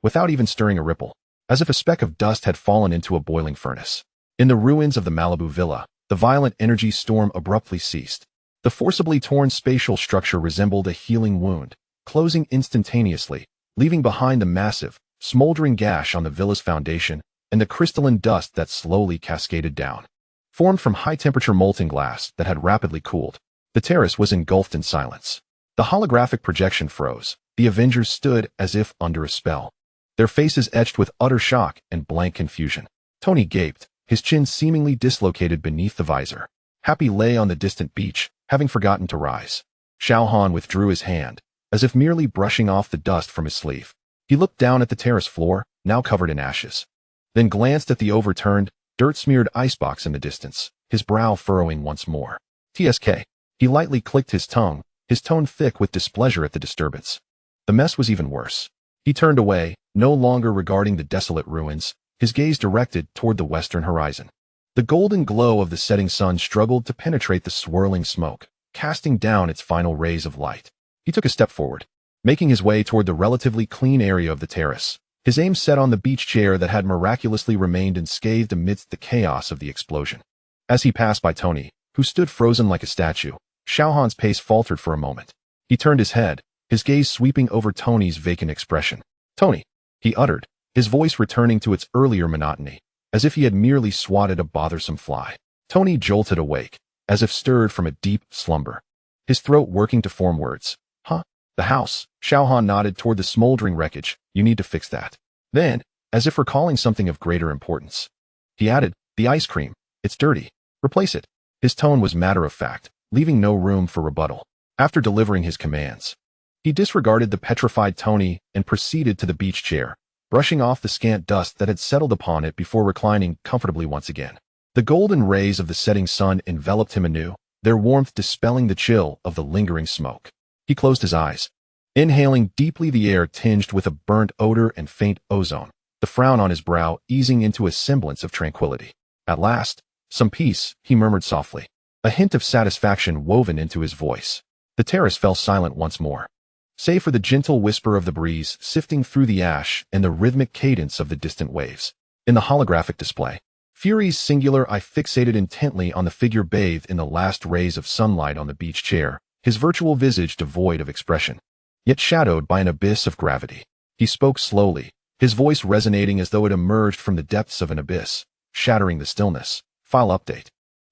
Without even stirring a ripple, as if a speck of dust had fallen into a boiling furnace. In the ruins of the Malibu villa, the violent energy storm abruptly ceased. The forcibly torn spatial structure resembled a healing wound, closing instantaneously, leaving behind the massive, smoldering gash on the villa's foundation and the crystalline dust that slowly cascaded down. Formed from high-temperature molten glass that had rapidly cooled, the terrace was engulfed in silence. The holographic projection froze. The Avengers stood as if under a spell, their faces etched with utter shock and blank confusion. Tony gaped, his chin seemingly dislocated beneath the visor. Happy lay on the distant beach, having forgotten to rise. Xiao Han withdrew his hand, as if merely brushing off the dust from his sleeve. He looked down at the terrace floor, now covered in ashes, then glanced at the overturned, dirt-smeared icebox in the distance, his brow furrowing once more. TSK. He lightly clicked his tongue, his tone thick with displeasure at the disturbance. The mess was even worse. He turned away, no longer regarding the desolate ruins, his gaze directed toward the western horizon. The golden glow of the setting sun struggled to penetrate the swirling smoke, casting down its final rays of light. He took a step forward, making his way toward the relatively clean area of the terrace, his aim set on the beach chair that had miraculously remained unscathed amidst the chaos of the explosion. As he passed by Tony, who stood frozen like a statue, Xiao Han's pace faltered for a moment. He turned his head, his gaze sweeping over Tony's vacant expression. "Tony," he uttered, his voice returning to its earlier monotony, as if he had merely swatted a bothersome fly. Tony jolted awake, as if stirred from a deep slumber, his throat working to form words. "Huh? The house." Xiao Han nodded toward the smoldering wreckage. "You need to fix that." Then, as if recalling something of greater importance, he added, "The ice cream. It's dirty. Replace it." His tone was matter-of-fact, leaving no room for rebuttal. After delivering his commands, he disregarded the petrified Tony and proceeded to the beach chair, brushing off the scant dust that had settled upon it before reclining comfortably once again. The golden rays of the setting sun enveloped him anew, their warmth dispelling the chill of the lingering smoke. He closed his eyes, inhaling deeply the air tinged with a burnt odor and faint ozone, the frown on his brow easing into a semblance of tranquility. At last, some peace, he murmured softly, a hint of satisfaction woven into his voice. The terrace fell silent once more, save for the gentle whisper of the breeze sifting through the ash and the rhythmic cadence of the distant waves. In the holographic display, Fury's singular eye fixated intently on the figure bathed in the last rays of sunlight on the beach chair, his virtual visage devoid of expression, yet shadowed by an abyss of gravity. He spoke slowly, his voice resonating as though it emerged from the depths of an abyss, shattering the stillness. File update.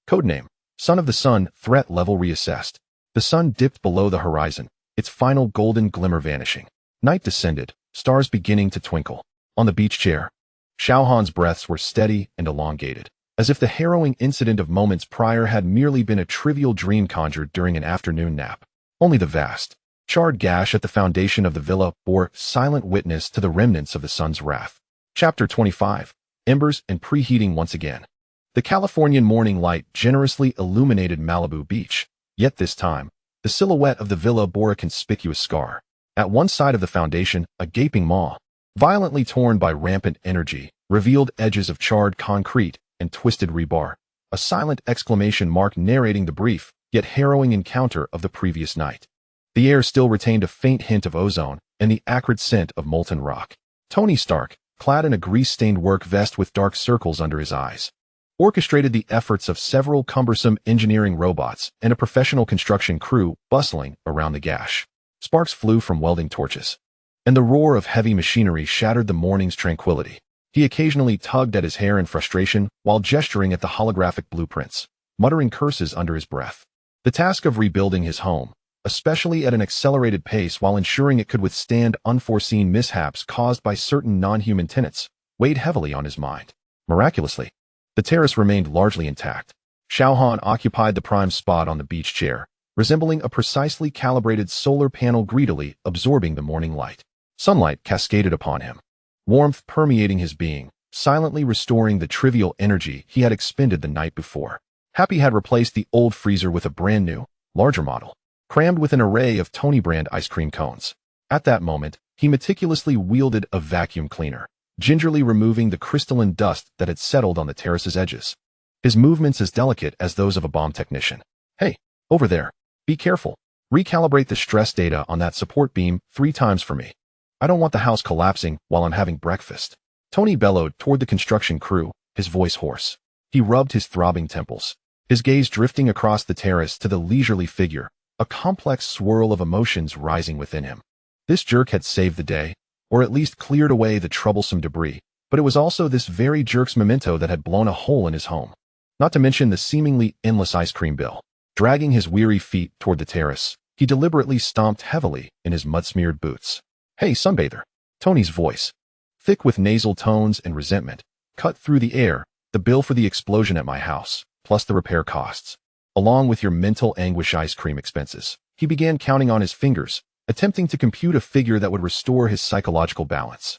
Codename: Son of the Sun. Threat level reassessed. The sun dipped below the horizon, its final golden glimmer vanishing. Night descended, stars beginning to twinkle. On the beach chair, Xiao Han's breaths were steady and elongated, as if the harrowing incident of moments prior had merely been a trivial dream conjured during an afternoon nap. Only the vast, charred gash at the foundation of the villa bore silent witness to the remnants of the sun's wrath. Chapter 25. Embers and Preheating. Once again, the Californian morning light generously illuminated Malibu Beach, yet this time, the silhouette of the villa bore a conspicuous scar. At one side of the foundation, a gaping maw, violently torn by rampant energy, revealed edges of charred concrete and twisted rebar, a silent exclamation mark narrating the brief, yet harrowing encounter of the previous night. The air still retained a faint hint of ozone and the acrid scent of molten rock. Tony Stark, clad in a grease-stained work vest with dark circles under his eyes, orchestrated the efforts of several cumbersome engineering robots and a professional construction crew bustling around the gash. Sparks flew from welding torches, and the roar of heavy machinery shattered the morning's tranquility. He occasionally tugged at his hair in frustration while gesturing at the holographic blueprints, muttering curses under his breath. The task of rebuilding his home, especially at an accelerated pace while ensuring it could withstand unforeseen mishaps caused by certain non-human tenets, weighed heavily on his mind. Miraculously, the terrace remained largely intact. Xiao Han occupied the prime spot on the beach chair, resembling a precisely calibrated solar panel greedily absorbing the morning light. Sunlight cascaded upon him, warmth permeating his being, silently restoring the trivial energy he had expended the night before. Happy had replaced the old freezer with a brand new, larger model, crammed with an array of Tony brand ice cream cones. At that moment, he meticulously wielded a vacuum cleaner, gingerly removing the crystalline dust that had settled on the terrace's edges. His movements as delicate as those of a bomb technician. Hey, over there, be careful. Recalibrate the stress data on that support beam 3 times for me. I don't want the house collapsing while I'm having breakfast. Tony bellowed toward the construction crew, his voice hoarse. He rubbed his throbbing temples, his gaze drifting across the terrace to the leisurely figure, a complex swirl of emotions rising within him. This jerk had saved the day, or at least cleared away the troublesome debris, but it was also this very jerk's memento that had blown a hole in his home. Not to mention the seemingly endless ice cream bill. Dragging his weary feet toward the terrace, he deliberately stomped heavily in his mud-smeared boots. Hey, sunbather. Tony's voice, thick with nasal tones and resentment, cut through the air. The bill for the explosion at my house, plus the repair costs, along with your mental anguish ice cream expenses. He began counting on his fingers, attempting to compute a figure that would restore his psychological balance.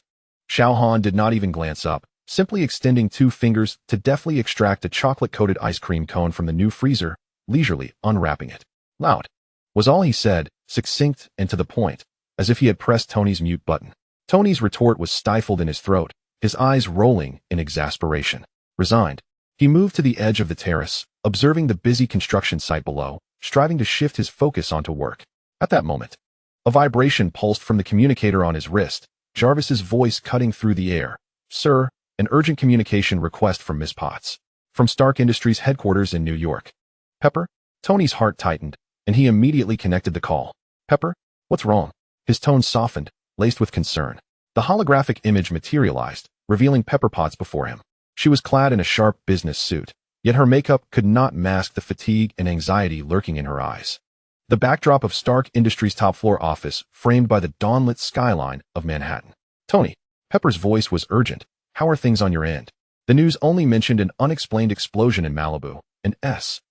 Xiao Han did not even glance up, simply extending 2 fingers to deftly extract a chocolate-coated ice cream cone from the new freezer, leisurely unwrapping it. Loud was all he said, succinct and to the point, as if he had pressed Tony's mute button. Tony's retort was stifled in his throat, his eyes rolling in exasperation. Resigned, he moved to the edge of the terrace, observing the busy construction site below, striving to shift his focus onto work. At that moment, a vibration pulsed from the communicator on his wrist, Jarvis's voice cutting through the air. Sir, an urgent communication request from Miss Potts. From Stark Industries headquarters in New York. Pepper? Tony's heart tightened, and he immediately connected the call. Pepper? What's wrong? His tone softened, laced with concern. The holographic image materialized, revealing Pepper Potts before him. She was clad in a sharp business suit, yet her makeup could not mask the fatigue and anxiety lurking in her eyes. The backdrop of Stark Industries' top-floor office framed by the dawn-lit skyline of Manhattan. Tony, Pepper's voice was urgent. How are things on your end? The news only mentioned an unexplained explosion in Malibu, and S.H.I.E.L.D.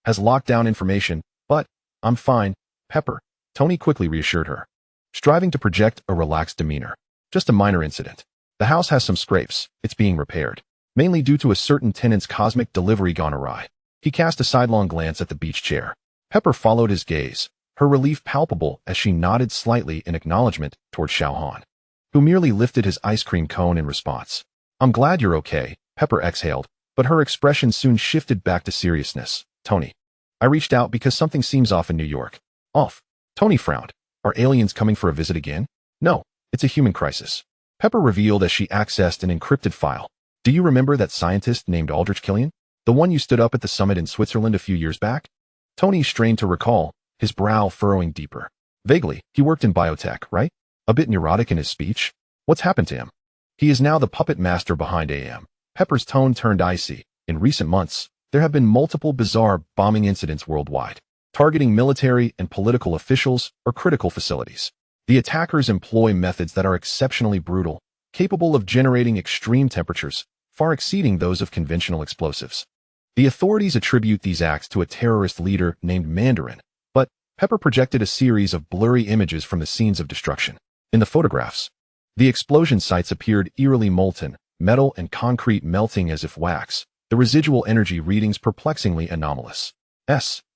has locked down information, but I'm fine, Pepper, Tony quickly reassured her, striving to project a relaxed demeanor. Just a minor incident. The house has some scrapes, it's being repaired, mainly due to a certain tenant's cosmic delivery gone awry. He cast a sidelong glance at the beach chair. Pepper followed his gaze, her relief palpable as she nodded slightly in acknowledgement toward Xiao Han, who merely lifted his ice cream cone in response. I'm glad you're okay, Pepper exhaled, but her expression soon shifted back to seriousness. Tony, I reached out because something seems off in New York. Off? Tony frowned. Are aliens coming for a visit again? No, it's a human crisis. Pepper revealed as she accessed an encrypted file. Do you remember that scientist named Aldrich Killian? The one you stood up at the summit in Switzerland a few years back? Tony strained to recall, his brow furrowing deeper. Vaguely, he worked in biotech, right? A bit neurotic in his speech. What's happened to him? He is now the puppet master behind AM. Pepper's tone turned icy. In recent months, there have been multiple bizarre bombing incidents worldwide, targeting military and political officials or critical facilities. The attackers employ methods that are exceptionally brutal, capable of generating extreme temperatures, far exceeding those of conventional explosives. The authorities attribute these acts to a terrorist leader named Mandarin, but Pepper projected a series of blurry images from the scenes of destruction. In the photographs, the explosion sites appeared eerily molten, metal and concrete melting as if wax, the residual energy readings perplexingly anomalous. S.H.I.E.L.D's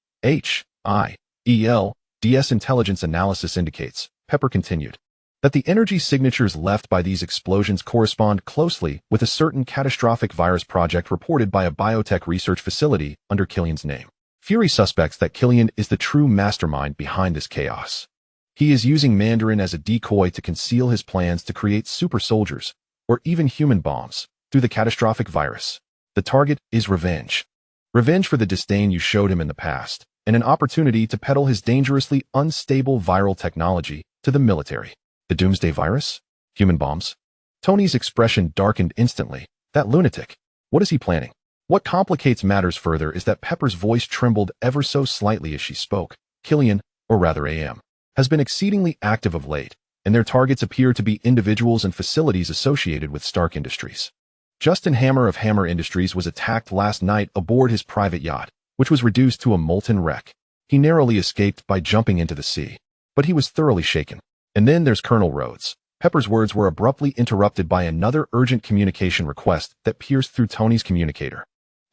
intelligence analysis indicates, Pepper continued, that the energy signatures left by these explosions correspond closely with a certain catastrophic virus project reported by a biotech research facility under Killian's name. Fury suspects that Killian is the true mastermind behind this chaos. He is using Mandarin as a decoy to conceal his plans to create super soldiers, or even human bombs, through the catastrophic virus. The target is revenge. Revenge for the disdain you showed him in the past, and an opportunity to peddle his dangerously unstable viral technology to the military. The doomsday virus? Human bombs? Tony's expression darkened instantly. That lunatic. What is he planning? What complicates matters further is that Pepper's voice trembled ever so slightly as she spoke. Killian, or rather AM, has been exceedingly active of late, and their targets appear to be individuals and facilities associated with Stark Industries. Justin Hammer of Hammer Industries was attacked last night aboard his private yacht, which was reduced to a molten wreck. He narrowly escaped by jumping into the sea, but he was thoroughly shaken. And then there's Colonel Rhodes. Pepper's words were abruptly interrupted by another urgent communication request that pierced through Tony's communicator.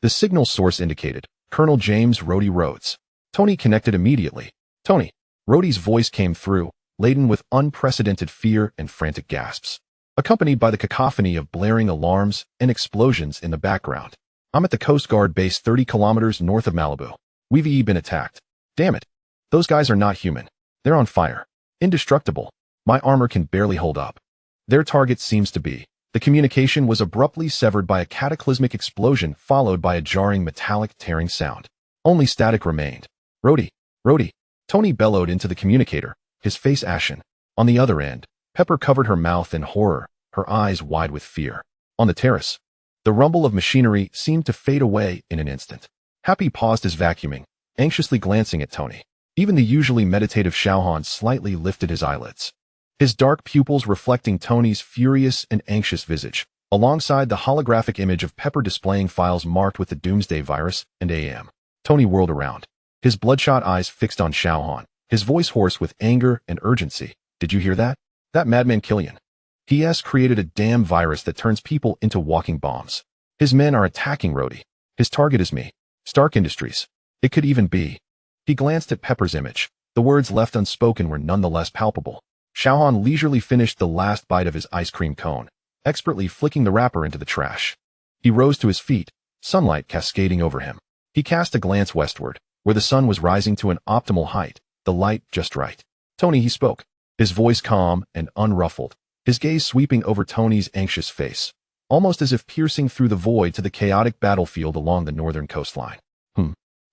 The signal source indicated Colonel James Rhodey Rhodes. Tony connected immediately. Tony. Rhodey's voice came through, laden with unprecedented fear and frantic gasps, accompanied by the cacophony of blaring alarms and explosions in the background. I'm at the Coast Guard base 30 kilometers north of Malibu. We've been attacked. Damn it. Those guys are not human. They're on fire. Indestructible. My armor can barely hold up. Their target seems to be. The communication was abruptly severed by a cataclysmic explosion followed by a jarring metallic tearing sound. Only static remained. Rhodey. Rhodey. Tony bellowed into the communicator, his face ashen. On the other end, Pepper covered her mouth in horror, her eyes wide with fear. On the terrace, the rumble of machinery seemed to fade away in an instant. Happy paused his vacuuming, anxiously glancing at Tony. Even the usually meditative Xiao Han slightly lifted his eyelids, his dark pupils reflecting Tony's furious and anxious visage, alongside the holographic image of Pepper displaying files marked with the Doomsday virus and AM. Tony whirled around, his bloodshot eyes fixed on Xiao Han, his voice hoarse with anger and urgency. Did you hear that? That madman Killian. He has created a damn virus that turns people into walking bombs. His men are attacking Rhodey. His target is me. Stark Industries. It could even be. He glanced at Pepper's image. The words left unspoken were nonetheless palpable. Xiao Han leisurely finished the last bite of his ice cream cone, expertly flicking the wrapper into the trash. He rose to his feet, sunlight cascading over him. He cast a glance westward, where the sun was rising to an optimal height, the light just right. Tony, he spoke, his voice calm and unruffled, his gaze sweeping over Tony's anxious face, almost as if piercing through the void to the chaotic battlefield along the northern coastline.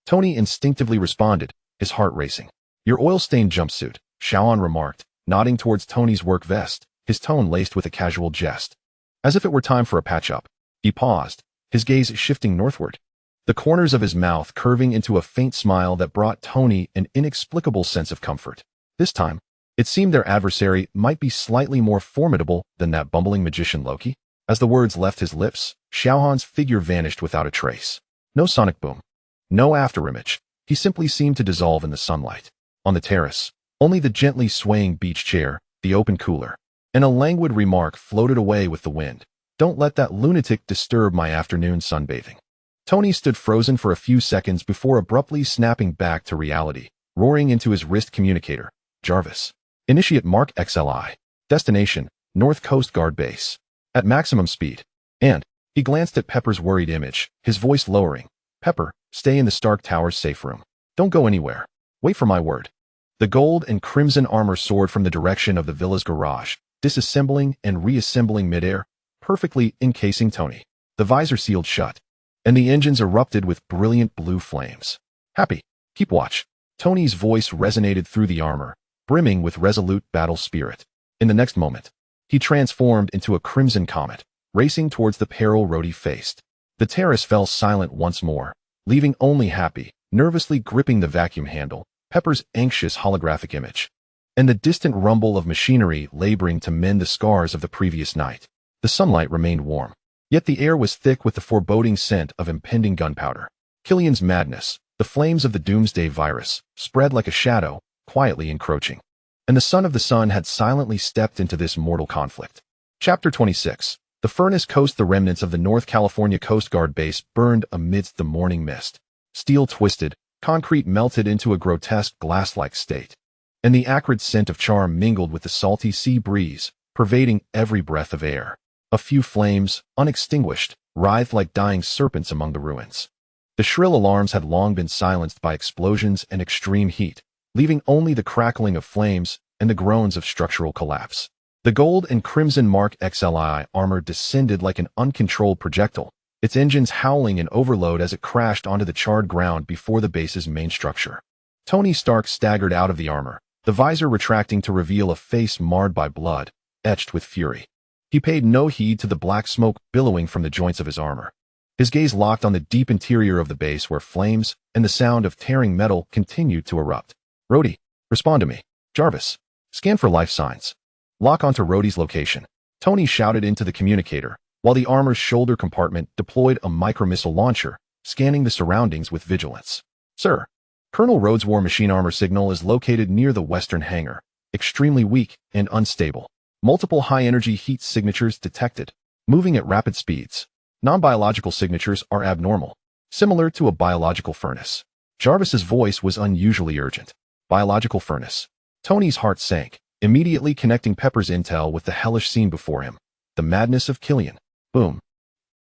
Tony instinctively responded, his heart racing. Your oil-stained jumpsuit, Xiao Han remarked, nodding towards Tony's work vest, his tone laced with a casual jest. As if it were time for a patch-up. He paused, his gaze shifting northward, the corners of his mouth curving into a faint smile that brought Tony an inexplicable sense of comfort. This time, it seemed their adversary might be slightly more formidable than that bumbling magician Loki. As the words left his lips, Xiao Han's figure vanished without a trace. No sonic boom. No afterimage. He simply seemed to dissolve in the sunlight. On the terrace, only the gently swaying beach chair, the open cooler, and a languid remark floated away with the wind. Don't let that lunatic disturb my afternoon sunbathing. Tony stood frozen for a few seconds before abruptly snapping back to reality, roaring into his wrist communicator. Jarvis. Initiate Mark XLI. Destination, North Coast Guard Base. At maximum speed. And, he glanced at Pepper's worried image, his voice lowering. Pepper, stay in the Stark Tower's safe room. Don't go anywhere. Wait for my word. The gold and crimson armor soared from the direction of the villa's garage, disassembling and reassembling midair, perfectly encasing Tony. The visor sealed shut, and the engines erupted with brilliant blue flames. Happy. Keep watch. Tony's voice resonated through the armor, brimming with resolute battle spirit. In the next moment, he transformed into a crimson comet, racing towards the peril Rhodey faced. The terrace fell silent once more, leaving only Happy, nervously gripping the vacuum handle, Pepper's anxious holographic image, and the distant rumble of machinery laboring to mend the scars of the previous night. The sunlight remained warm, yet the air was thick with the foreboding scent of impending gunpowder. Killian's madness, the flames of the Doomsday virus, spread like a shadow, quietly encroaching. And the son of the sun had silently stepped into this mortal conflict. Chapter 26. The furnace coast. The remnants of the North California Coast Guard base burned amidst the morning mist. Steel twisted, concrete melted into a grotesque glass-like state, and the acrid scent of char mingled with the salty sea breeze, pervading every breath of air. A few flames, unextinguished, writhed like dying serpents among the ruins. The shrill alarms had long been silenced by explosions and extreme heat, leaving only the crackling of flames and the groans of structural collapse. The gold and crimson Mark XLI armor descended like an uncontrolled projectile, its engines howling in overload as it crashed onto the charred ground before the base's main structure. Tony Stark staggered out of the armor, the visor retracting to reveal a face marred by blood, etched with fury. He paid no heed to the black smoke billowing from the joints of his armor. His gaze locked on the deep interior of the base where flames and the sound of tearing metal continued to erupt. Rhodey, respond to me. Jarvis, scan for life signs. Lock onto Rhodey's location. Tony shouted into the communicator, while the armor's shoulder compartment deployed a micromissile launcher, scanning the surroundings with vigilance. Sir, Colonel Rhodes' war machine armor signal is located near the western hangar, extremely weak and unstable. Multiple high-energy heat signatures detected, moving at rapid speeds. Non-biological signatures are abnormal, similar to a biological furnace. Jarvis's voice was unusually urgent. Biological furnace. Tony's heart sank, immediately connecting Pepper's intel with the hellish scene before him. The madness of Killian. Boom.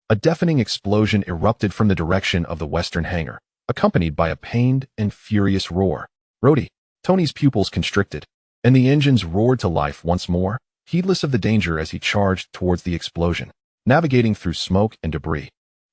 A deafening explosion erupted from the direction of the western hangar, accompanied by a pained and furious roar. Rhodey. Tony's pupils constricted, and the engines roared to life once more, heedless of the danger as he charged towards the explosion, navigating through smoke and debris.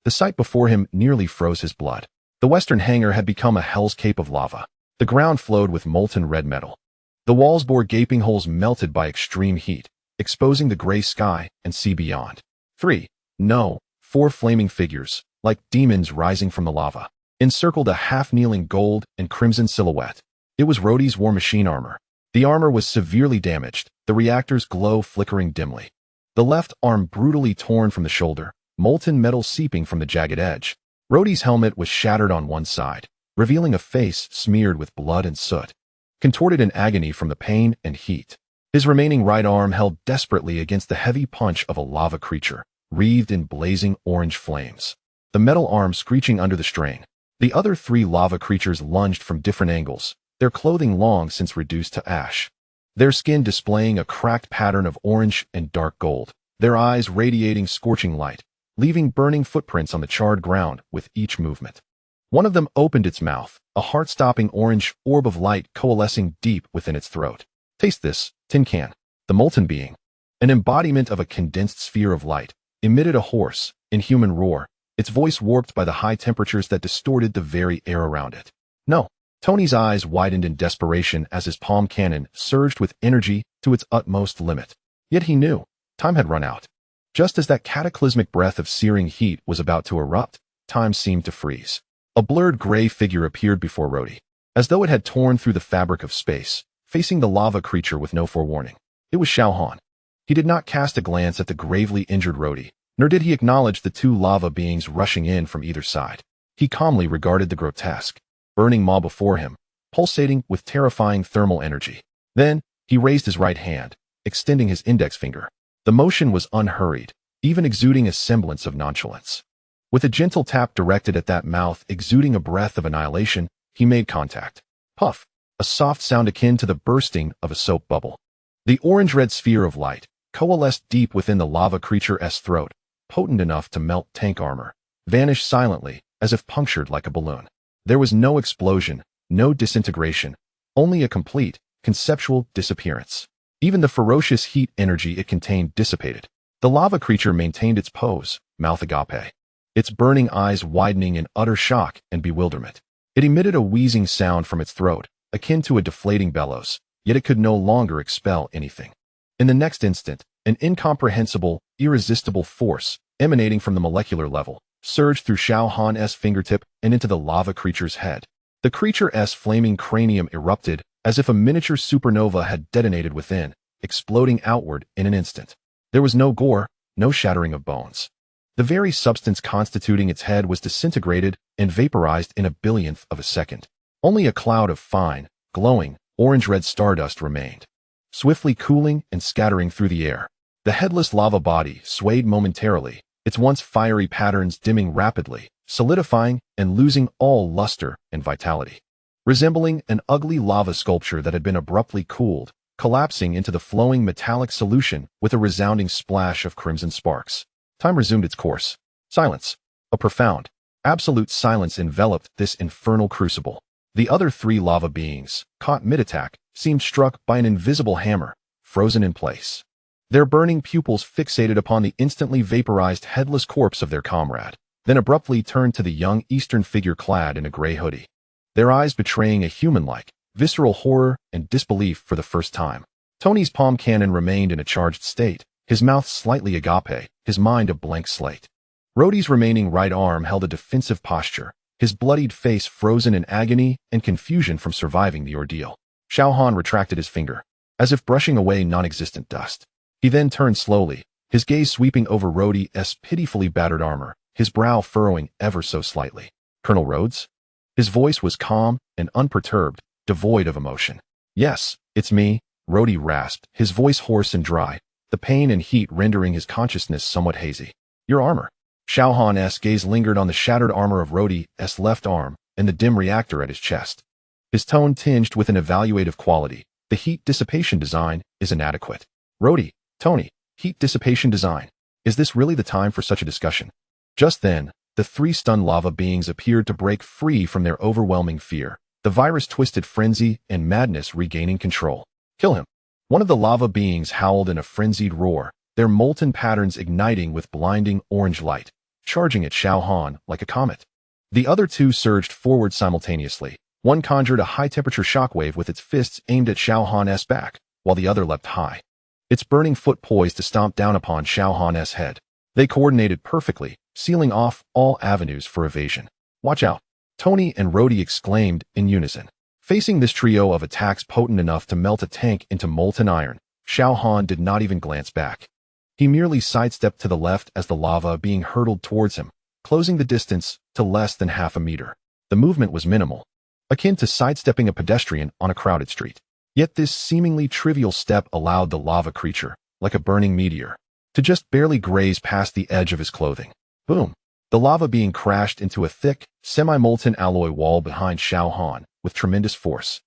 The sight before him nearly froze his blood. The western hangar had become a hell's cape of lava. The ground flowed with molten red metal. The walls bore gaping holes melted by extreme heat, exposing the gray sky and sea beyond. 4 flaming figures, like demons rising from the lava, encircled a half-kneeling gold and crimson silhouette. It was Rhodey's war machine armor. The armor was severely damaged, the reactor's glow flickering dimly. The left arm brutally torn from the shoulder, molten metal seeping from the jagged edge. Rhodey's helmet was shattered on one side, revealing a face smeared with blood and soot, contorted in agony from the pain and heat. His remaining right arm held desperately against the heavy punch of a lava creature, wreathed in blazing orange flames. The metal arm screeching under the strain. The other 3 lava creatures lunged from different angles, their clothing long since reduced to ash, their skin displaying a cracked pattern of orange and dark gold, their eyes radiating scorching light, leaving burning footprints on the charred ground with each movement. One of them opened its mouth, a heart-stopping orange orb of light coalescing deep within its throat. Taste this, tin can. The molten being, an embodiment of a condensed sphere of light, emitted a hoarse, inhuman roar, its voice warped by the high temperatures that distorted the very air around it. No. Tony's eyes widened in desperation as his palm cannon surged with energy to its utmost limit. Yet he knew, time had run out. Just as that cataclysmic breath of searing heat was about to erupt, time seemed to freeze. A blurred gray figure appeared before Rhodey, as though it had torn through the fabric of space, facing the lava creature with no forewarning. It was Xiao Han. He did not cast a glance at the gravely injured Rhodey, nor did he acknowledge the 2 lava beings rushing in from either side. He calmly regarded the grotesque, burning maw before him, pulsating with terrifying thermal energy. Then, he raised his right hand, extending his index finger. The motion was unhurried, even exuding a semblance of nonchalance. With a gentle tap directed at that mouth exuding a breath of annihilation, he made contact. Puff, a soft sound akin to the bursting of a soap bubble. The orange-red sphere of light coalesced deep within the lava creature's throat, potent enough to melt tank armor, vanished silently, as if punctured like a balloon. There was no explosion, no disintegration, only a complete, conceptual disappearance. Even the ferocious heat energy it contained dissipated. The lava creature maintained its pose, mouth agape, its burning eyes widening in utter shock and bewilderment. It emitted a wheezing sound from its throat, akin to a deflating bellows, yet it could no longer expel anything. In the next instant, an incomprehensible, irresistible force, emanating from the molecular level, surged through Xiao Han's fingertip and into the lava creature's head. The creature's flaming cranium erupted as if a miniature supernova had detonated within, exploding outward in an instant. There was no gore, no shattering of bones. The very substance constituting its head was disintegrated and vaporized in a billionth of a second. Only a cloud of fine, glowing, orange-red stardust remained, swiftly cooling and scattering through the air. The headless lava body swayed momentarily, its once fiery patterns dimming rapidly, solidifying and losing all luster and vitality. Resembling an ugly lava sculpture that had been abruptly cooled, collapsing into the flowing metallic solution with a resounding splash of crimson sparks. Time resumed its course. Silence. A profound, absolute silence enveloped this infernal crucible. The other 3 lava beings, caught mid-attack, seemed struck by an invisible hammer, frozen in place. Their burning pupils fixated upon the instantly vaporized headless corpse of their comrade, then abruptly turned to the young eastern figure clad in a gray hoodie, their eyes betraying a human-like, visceral horror and disbelief for the first time. Tony's palm cannon remained in a charged state, his mouth slightly agape, his mind a blank slate. Rhodey's remaining right arm held a defensive posture, his bloodied face frozen in agony and confusion from surviving the ordeal. Xiao Han retracted his finger, as if brushing away non-existent dust. He then turned slowly, his gaze sweeping over Rhodey's pitifully battered armor, his brow furrowing ever so slightly. "Colonel Rhodes?" His voice was calm and unperturbed, devoid of emotion. "Yes, it's me," Rhodey rasped, his voice hoarse and dry, the pain and heat rendering his consciousness somewhat hazy. "Your armor." Xiao Han's gaze lingered on the shattered armor of Rhodey's left arm and the dim reactor at his chest. His tone tinged with an evaluative quality. "The heat dissipation design is inadequate." "Rhodey, Tony, heat dissipation design. Is this really the time for such a discussion?" Just then, the three stunned lava beings appeared to break free from their overwhelming fear, the virus-twisted frenzy and madness regaining control. "Kill him!" One of the lava beings howled in a frenzied roar, their molten patterns igniting with blinding orange light, charging at Xiao Han like a comet. The other two surged forward simultaneously. One conjured a high-temperature shockwave with its fists aimed at Xiao Han's back, while the other leapt high, its burning foot poised to stomp down upon Xiao Han's head. They coordinated perfectly, sealing off all avenues for evasion. "Watch out!" Tony and Rhodey exclaimed in unison. Facing this trio of attacks potent enough to melt a tank into molten iron, Xiao Han did not even glance back. He merely sidestepped to the left as the lava being hurtled towards him, closing the distance to less than half a meter. The movement was minimal, akin to sidestepping a pedestrian on a crowded street. Yet this seemingly trivial step allowed the lava creature, like a burning meteor, to just barely graze past the edge of his clothing. Boom! The lava being crashed into a thick, semi-molten alloy wall behind Xiao Han with tremendous force.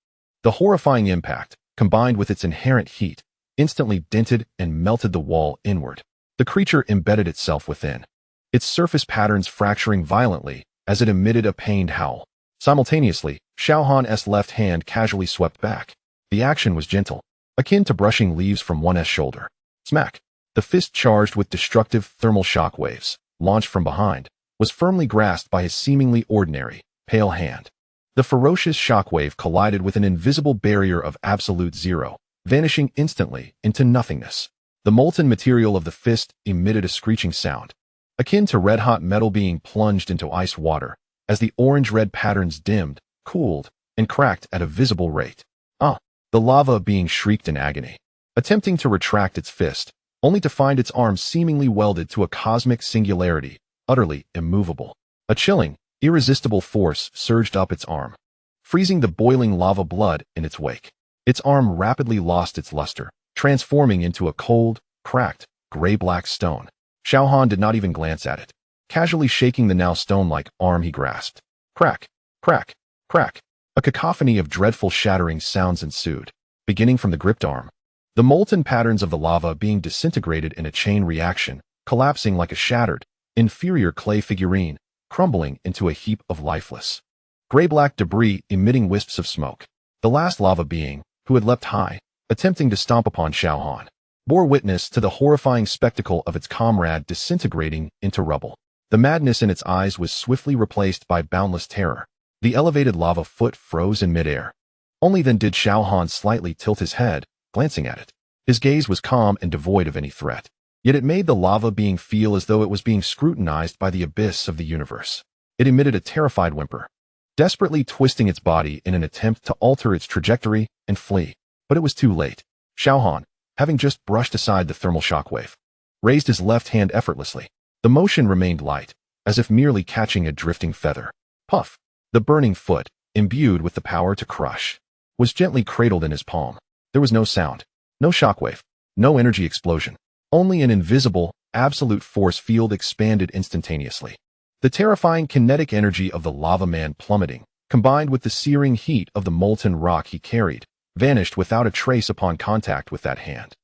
The horrifying impact, combined with its inherent heat, instantly dented and melted the wall inward. The creature embedded itself within, its surface patterns fracturing violently as it emitted a pained howl. Simultaneously, Xiao Han's left hand casually swept back. The action was gentle, akin to brushing leaves from one's shoulder. Smack! The fist charged with destructive thermal shock waves, launched from behind, was firmly grasped by his seemingly ordinary, pale hand. The ferocious shockwave collided with an invisible barrier of absolute zero, vanishing instantly into nothingness. The molten material of the fist emitted a screeching sound, akin to red-hot metal being plunged into ice water, as the orange-red patterns dimmed, cooled, and cracked at a visible rate. "Ah!" The lava being shrieked in agony, attempting to retract its fist, only to find its arm seemingly welded to a cosmic singularity, utterly immovable. A chilling, irresistible force surged up its arm, freezing the boiling lava blood in its wake. Its arm rapidly lost its luster, transforming into a cold, cracked, gray-black stone. Xiao Han did not even glance at it, casually shaking the now stone-like arm he grasped. Crack, crack, crack. A cacophony of dreadful shattering sounds ensued, beginning from the gripped arm. The molten patterns of the lava being disintegrated in a chain reaction, collapsing like a shattered, inferior clay figurine, crumbling into a heap of lifeless, gray-black debris emitting wisps of smoke. The last lava being, who had leapt high, attempting to stomp upon Xiao Han, bore witness to the horrifying spectacle of its comrade disintegrating into rubble. The madness in its eyes was swiftly replaced by boundless terror. The elevated lava foot froze in midair. Only then did Xiao Han slightly tilt his head, glancing at it. His gaze was calm and devoid of any threat. Yet it made the lava being feel as though it was being scrutinized by the abyss of the universe. It emitted a terrified whimper, desperately twisting its body in an attempt to alter its trajectory and flee. But it was too late. Xiao Han, having just brushed aside the thermal shockwave, raised his left hand effortlessly. The motion remained light, as if merely catching a drifting feather. Puff! The burning foot, imbued with the power to crush, was gently cradled in his palm. There was no sound, no shockwave, no energy explosion. Only an invisible, absolute force field expanded instantaneously. The terrifying kinetic energy of the lava man plummeting, combined with the searing heat of the molten rock he carried, vanished without a trace upon contact with that hand.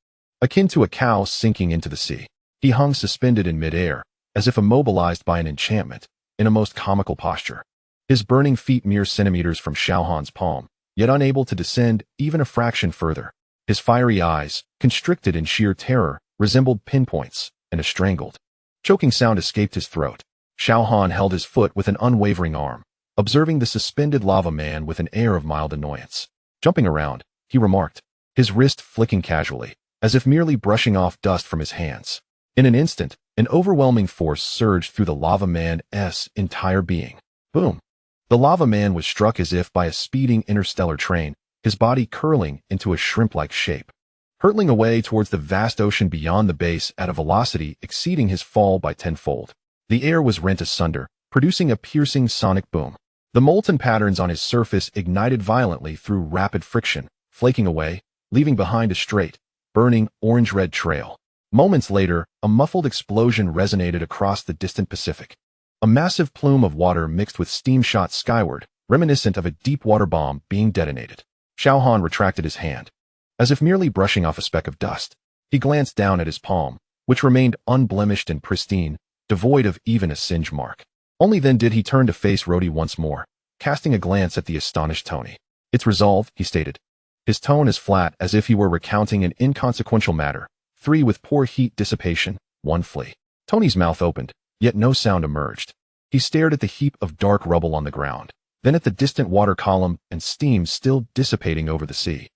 Akin to a cow sinking into the sea, he hung suspended in midair, as if immobilized by an enchantment, in a most comical posture. His burning feet mere centimeters from Xiao Han's palm, yet unable to descend even a fraction further. His fiery eyes, constricted in sheer terror, resembled pinpoints, and a strangled, choking sound escaped his throat. Xiao Han held his foot with an unwavering arm, observing the suspended lava man with an air of mild annoyance. Jumping around, he remarked, his wrist flicking casually, as if merely brushing off dust from his hands. In an instant, An overwhelming force surged through the lava man's entire being. Boom! The lava man was struck as if by a speeding interstellar train, his body curling into a shrimp-like shape, hurtling away towards the vast ocean beyond the base at a velocity exceeding his fall by tenfold. The air was rent asunder, producing a piercing sonic boom. The molten patterns on his surface ignited violently through rapid friction, flaking away, leaving behind a straight, burning orange-red trail. Moments later, a muffled explosion resonated across the distant Pacific. A massive plume of water mixed with steam shot skyward, reminiscent of a deep-water bomb being detonated. Xiao Han retracted his hand, as if merely brushing off a speck of dust. He glanced down at his palm, which remained unblemished and pristine, devoid of even a singe mark. Only then did he turn to face Rhodey once more, casting a glance at the astonished Tony. "It's resolved," he stated, his tone as flat as if he were recounting an inconsequential matter. 3 with poor heat dissipation, 1 flea. Tony's mouth opened, yet no sound emerged. He stared at the heap of dark rubble on the ground, then at the distant water column and steam still dissipating over the sea,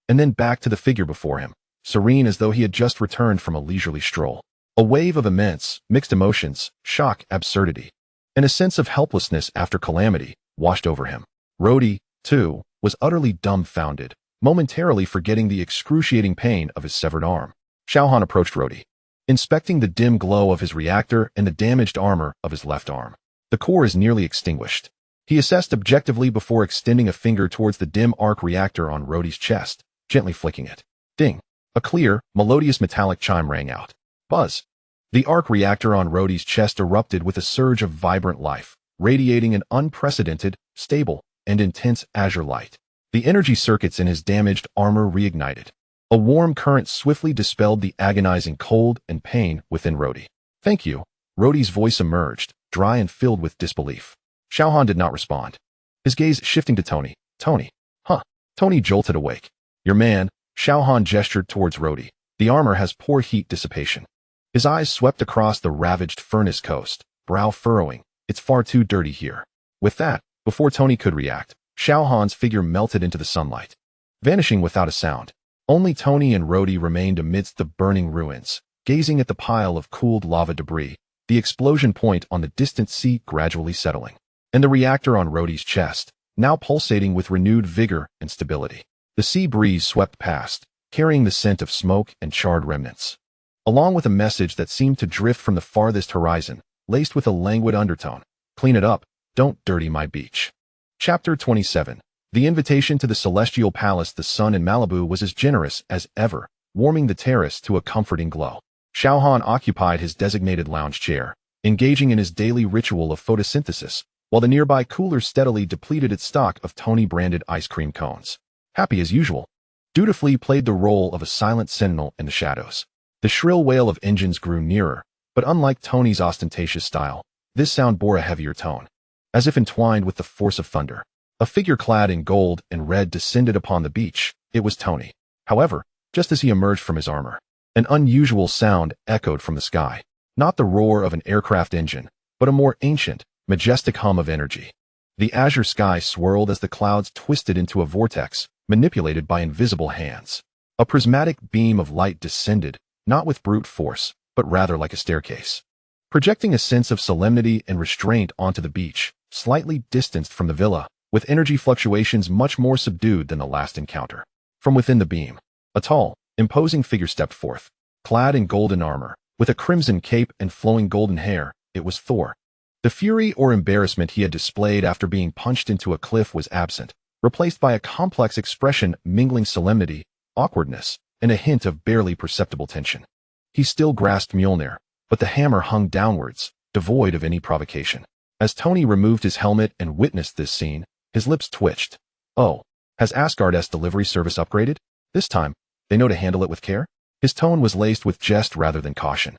and then back to the figure before him, serene as though he had just returned from a leisurely stroll. A wave of immense, mixed emotions, shock, absurdity, and a sense of helplessness after calamity washed over him. Rhodey, too, was utterly dumbfounded, momentarily forgetting the excruciating pain of his severed arm. Xiao Han approached Rhodey, inspecting the dim glow of his reactor and the damaged armor of his left arm. "The core is nearly extinguished," he assessed objectively before extending a finger towards the dim arc reactor on Rhodey's chest, gently flicking it. Ding! A clear, melodious metallic chime rang out. Buzz! The arc reactor on Rhodey's chest erupted with a surge of vibrant life, radiating an unprecedented, stable, and intense azure light. The energy circuits in his damaged armor reignited. A warm current swiftly dispelled the agonizing cold and pain within Rhodey. "Thank you." Rhodey's voice emerged, dry and filled with disbelief. Xiao Han did not respond, his gaze shifting to Tony. "Tony. Huh." Tony jolted awake. "Your man." Xiao Han gestured towards Rhodey. "The armor has poor heat dissipation." His eyes swept across the ravaged furnace coast, brow furrowing. "It's far too dirty here." With that, before Tony could react, Xiao Han's figure melted into the sunlight, vanishing without a sound. Only Tony and Rhodey remained amidst the burning ruins, gazing at the pile of cooled lava debris, the explosion point on the distant sea gradually settling, and the reactor on Rhodey's chest, now pulsating with renewed vigor and stability. The sea breeze swept past, carrying the scent of smoke and charred remnants, along with a message that seemed to drift from the farthest horizon, laced with a languid undertone. "Clean it up. Don't dirty my beach." Chapter 27. The invitation to the celestial palace, the sun in Malibu, was as generous as ever, warming the terrace to a comforting glow. Xiao Han occupied his designated lounge chair, engaging in his daily ritual of photosynthesis, while the nearby cooler steadily depleted its stock of Tony-branded ice cream cones. Happy as usual, dutifully played the role of a silent sentinel in the shadows. The shrill wail of engines grew nearer, but unlike Tony's ostentatious style, this sound bore a heavier tone, as if entwined with the force of thunder. A figure clad in gold and red descended upon the beach. It was Tony. However, just as he emerged from his armor, an unusual sound echoed from the sky. Not the roar of an aircraft engine, but a more ancient, majestic hum of energy. The azure sky swirled as the clouds twisted into a vortex, manipulated by invisible hands. A prismatic beam of light descended, not with brute force, but rather like a staircase, projecting a sense of solemnity and restraint onto the beach, slightly distanced from the villa, with energy fluctuations much more subdued than the last encounter. From within the beam, a tall, imposing figure stepped forth, clad in golden armor, with a crimson cape and flowing golden hair. It was Thor. The fury or embarrassment he had displayed after being punched into a cliff was absent, replaced by a complex expression mingling solemnity, awkwardness, and a hint of barely perceptible tension. He still grasped Mjolnir, but the hammer hung downwards, devoid of any provocation. As Tony removed his helmet and witnessed this scene, his lips twitched. "Oh, has Asgard's delivery service upgraded? This time, they know to handle it with care?" His tone was laced with jest rather than caution,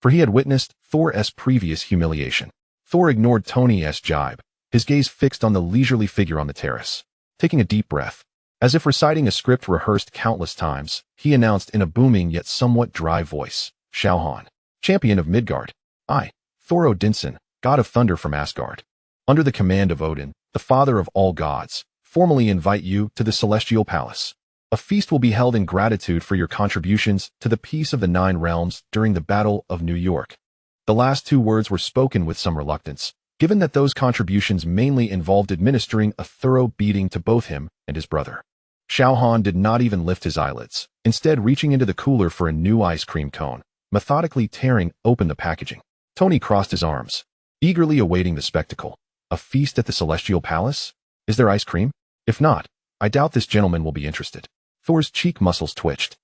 for he had witnessed Thor's previous humiliation. Thor ignored Tony's jibe, his gaze fixed on the leisurely figure on the terrace. Taking a deep breath, as if reciting a script rehearsed countless times, he announced in a booming yet somewhat dry voice, "Xiao Han, champion of Midgard. I, Thor Odinson, god of thunder from Asgard, under the command of Odin, the father of all gods, formally invite you to the celestial palace. A feast will be held in gratitude for your contributions to the peace of the 9 realms during the Battle of New York. The last two words were spoken with some reluctance, given that those contributions mainly involved administering a thorough beating to both him and his brother. Xiao Han did not even lift his eyelids, instead reaching into the cooler for a new ice cream cone, methodically tearing open the packaging. Tony crossed his arms, eagerly awaiting the spectacle. A feast at the Celestial Palace? Is there ice cream? If not, I doubt this gentleman will be interested. Thor's cheek muscles twitched.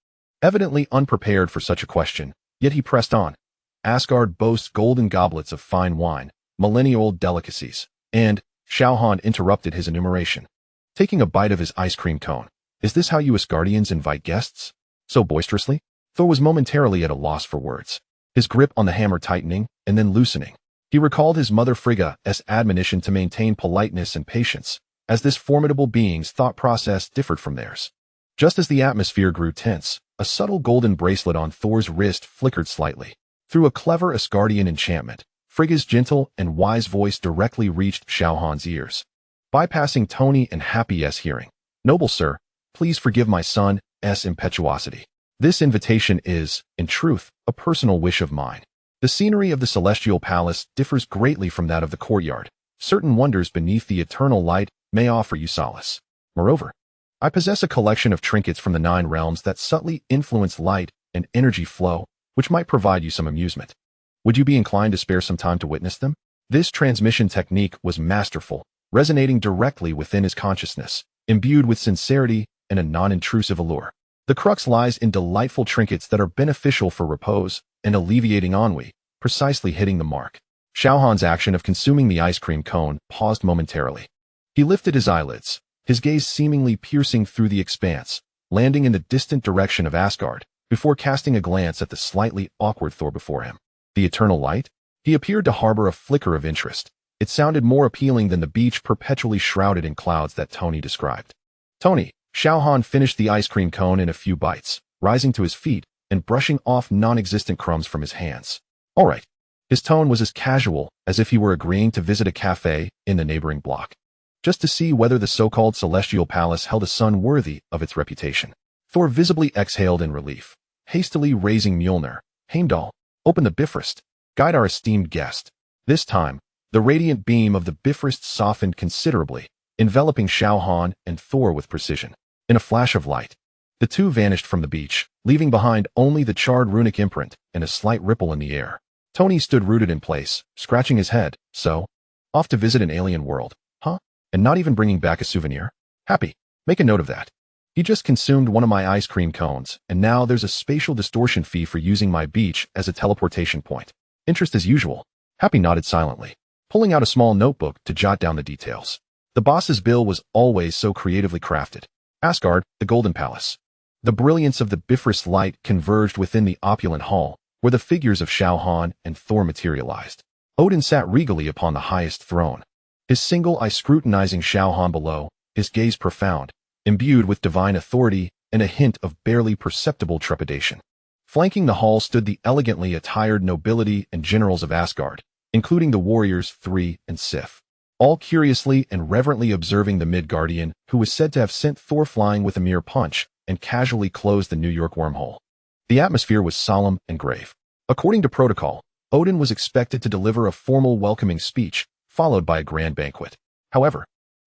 Evidently unprepared for such a question, yet he pressed on. Asgard boasts golden goblets of fine wine, millennia-old delicacies, and Xiao Han interrupted his enumeration, taking a bite of his ice cream cone. Is this how you Asgardians invite guests? So boisterously? Thor was momentarily at a loss for words, his grip on the hammer tightening and then loosening. He recalled his mother Frigga's admonition to maintain politeness and patience, as this formidable being's thought process differed from theirs. Just as the atmosphere grew tense, a subtle golden bracelet on Thor's wrist flickered slightly. Through a clever Asgardian enchantment, Frigga's gentle and wise voice directly reached Xiao Han's ears, bypassing Tony and Happy's hearing. Noble sir, please forgive my son's impetuosity. This invitation is, in truth, a personal wish of mine. The scenery of the Celestial Palace differs greatly from that of the courtyard. Certain wonders beneath the eternal light may offer you solace. Moreover, I possess a collection of trinkets from the 9 realms that subtly influence light and energy flow, which might provide you some amusement. Would you be inclined to spare some time to witness them? This transmission technique was masterful, resonating directly within his consciousness, imbued with sincerity and a non-intrusive allure. The crux lies in delightful trinkets that are beneficial for repose and alleviating ennui, precisely hitting the mark. Xiao Han's action of consuming the ice cream cone paused momentarily. He lifted his eyelids, his gaze seemingly piercing through the expanse, landing in the distant direction of Asgard, before casting a glance at the slightly awkward Thor before him. The eternal light? He appeared to harbor a flicker of interest. It sounded more appealing than the beach perpetually shrouded in clouds that Tony described. Tony, Xiao Han finished the ice cream cone in a few bites, rising to his feet and brushing off non-existent crumbs from his hands. All right. His tone was as casual as if he were agreeing to visit a cafe in the neighboring block, just to see whether the so-called Celestial Palace held a son worthy of its reputation. Thor visibly exhaled in relief, hastily raising Mjolnir. Heimdall, open the Bifrost. Guide our esteemed guest. This time, the radiant beam of the Bifrost softened considerably, enveloping Xiao Han and Thor with precision. In a flash of light, the two vanished from the beach, leaving behind only the charred runic imprint and a slight ripple in the air. Tony stood rooted in place, scratching his head. So, off to visit an alien world, huh? And not even bringing back a souvenir? Happy, make a note of that. He just consumed one of my ice cream cones, and now there's a spatial distortion fee for using my beach as a teleportation point. Interest as usual. Happy nodded silently, pulling out a small notebook to jot down the details. The boss's bill was always so creatively crafted. Asgard, the Golden Palace. The brilliance of the Bifrost light converged within the opulent hall, where the figures of Xiao Han and Thor materialized. Odin sat regally upon the highest throne, his single eye scrutinizing Xiao Han below, his gaze profound, imbued with divine authority and a hint of barely perceptible trepidation. Flanking the hall stood the elegantly attired nobility and generals of Asgard, including the warriors Three and Sif, all curiously and reverently observing the Midgardian, who was said to have sent Thor flying with a mere punch and casually closed the New York wormhole. The atmosphere was solemn and grave. According to protocol, Odin was expected to deliver a formal welcoming speech, followed by a grand banquet. However,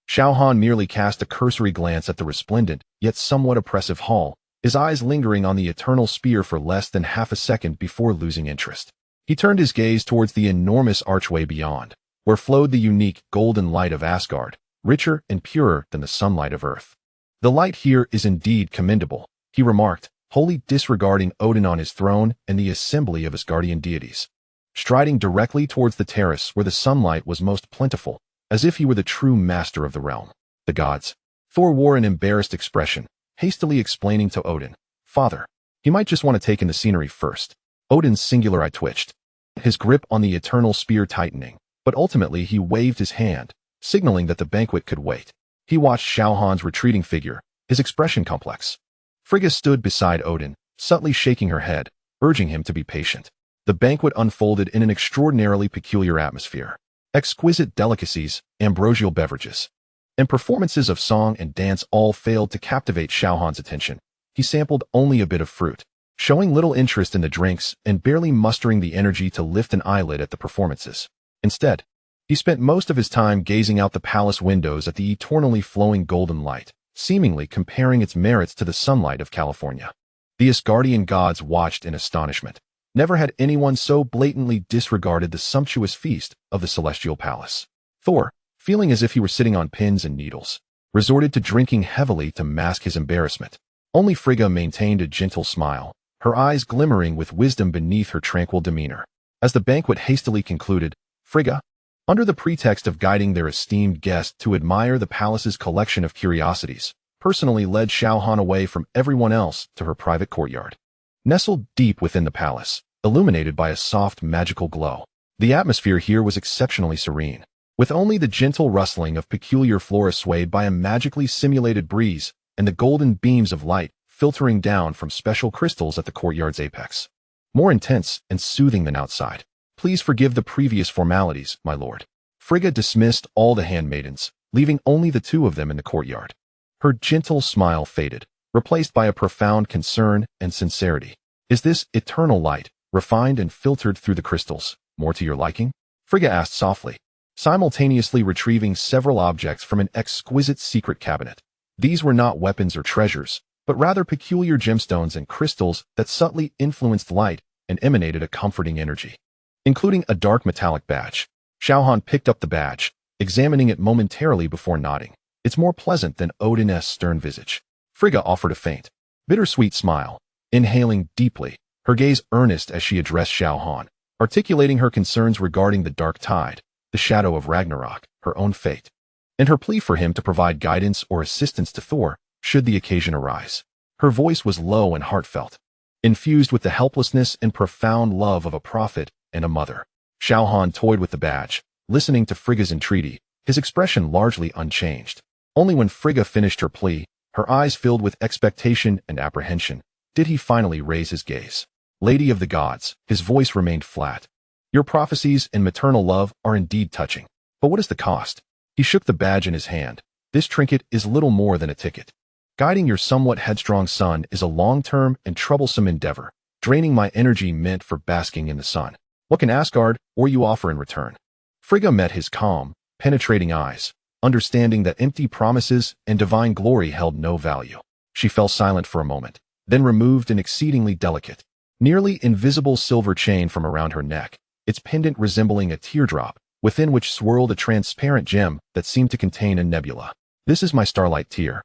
Xiao Han merely cast a cursory glance at the resplendent, yet somewhat oppressive hall, his eyes lingering on the eternal spear for less than half a second before losing interest. He turned his gaze towards the enormous archway beyond, where flowed the unique golden light of Asgard, richer and purer than the sunlight of Earth. The light here is indeed commendable, he remarked, wholly disregarding Odin on his throne and the assembly of Asgardian deities. Striding directly towards the terrace where the sunlight was most plentiful, as if he were the true master of the realm. The gods. Thor wore an embarrassed expression, hastily explaining to Odin, "Father, he might just want to take in the scenery first." Odin's singular eye twitched, his grip on the eternal spear tightening, but ultimately he waved his hand, signaling that the banquet could wait. He watched Xiao Han's retreating figure, his expression complex. Frigga stood beside Odin, subtly shaking her head, urging him to be patient. The banquet unfolded in an extraordinarily peculiar atmosphere. Exquisite delicacies, ambrosial beverages, and performances of song and dance all failed to captivate Xiao Han's attention. He sampled only a bit of fruit, showing little interest in the drinks and barely mustering the energy to lift an eyelid at the performances. Instead, he spent most of his time gazing out the palace windows at the eternally flowing golden light, seemingly comparing its merits to the sunlight of California. The Asgardian gods watched in astonishment. Never had anyone so blatantly disregarded the sumptuous feast of the celestial palace. Thor, feeling as if he were sitting on pins and needles, resorted to drinking heavily to mask his embarrassment. Only Frigga maintained a gentle smile, her eyes glimmering with wisdom beneath her tranquil demeanor. As the banquet hastily concluded, Frigga, under the pretext of guiding their esteemed guest to admire the palace's collection of curiosities, personally led Xiao Han away from everyone else to her private courtyard. Nestled deep within the palace, illuminated by a soft magical glow, the atmosphere here was exceptionally serene, with only the gentle rustling of peculiar flora swayed by a magically simulated breeze and the golden beams of light filtering down from special crystals at the courtyard's apex. More intense and soothing than outside. Please forgive the previous formalities, my lord. Frigga dismissed all the handmaidens, leaving only the two of them in the courtyard. Her gentle smile faded, replaced by a profound concern and sincerity. Is this eternal light, refined and filtered through the crystals, more to your liking? Frigga asked softly, simultaneously retrieving several objects from an exquisite secret cabinet. These were not weapons or treasures, but rather peculiar gemstones and crystals that subtly influenced light and emanated a comforting energy. Including a dark metallic badge. Xiao Han picked up the badge, examining it momentarily before nodding. It's more pleasant than Odin's stern visage. Frigga offered a faint, bittersweet smile, inhaling deeply, her gaze earnest as she addressed Xiao Han, articulating her concerns regarding the dark tide, the shadow of Ragnarok, her own fate, and her plea for him to provide guidance or assistance to Thor should the occasion arise. Her voice was low and heartfelt, infused with the helplessness and profound love of a prophet and a mother. Xiao Han toyed with the badge, listening to Frigga's entreaty, his expression largely unchanged. Only when Frigga finished her plea, her eyes filled with expectation and apprehension, did he finally raise his gaze. Lady of the gods, his voice remained flat. Your prophecies and maternal love are indeed touching. But what is the cost? He shook the badge in his hand. This trinket is little more than a ticket. Guiding your somewhat headstrong son is a long-term and troublesome endeavor, draining my energy meant for basking in the sun. What can Asgard or you offer in return? Frigga met his calm, penetrating eyes, understanding that empty promises and divine glory held no value. She fell silent for a moment, then removed an exceedingly delicate, nearly invisible silver chain from around her neck, its pendant resembling a teardrop, within which swirled a transparent gem that seemed to contain a nebula. This is my starlight tear.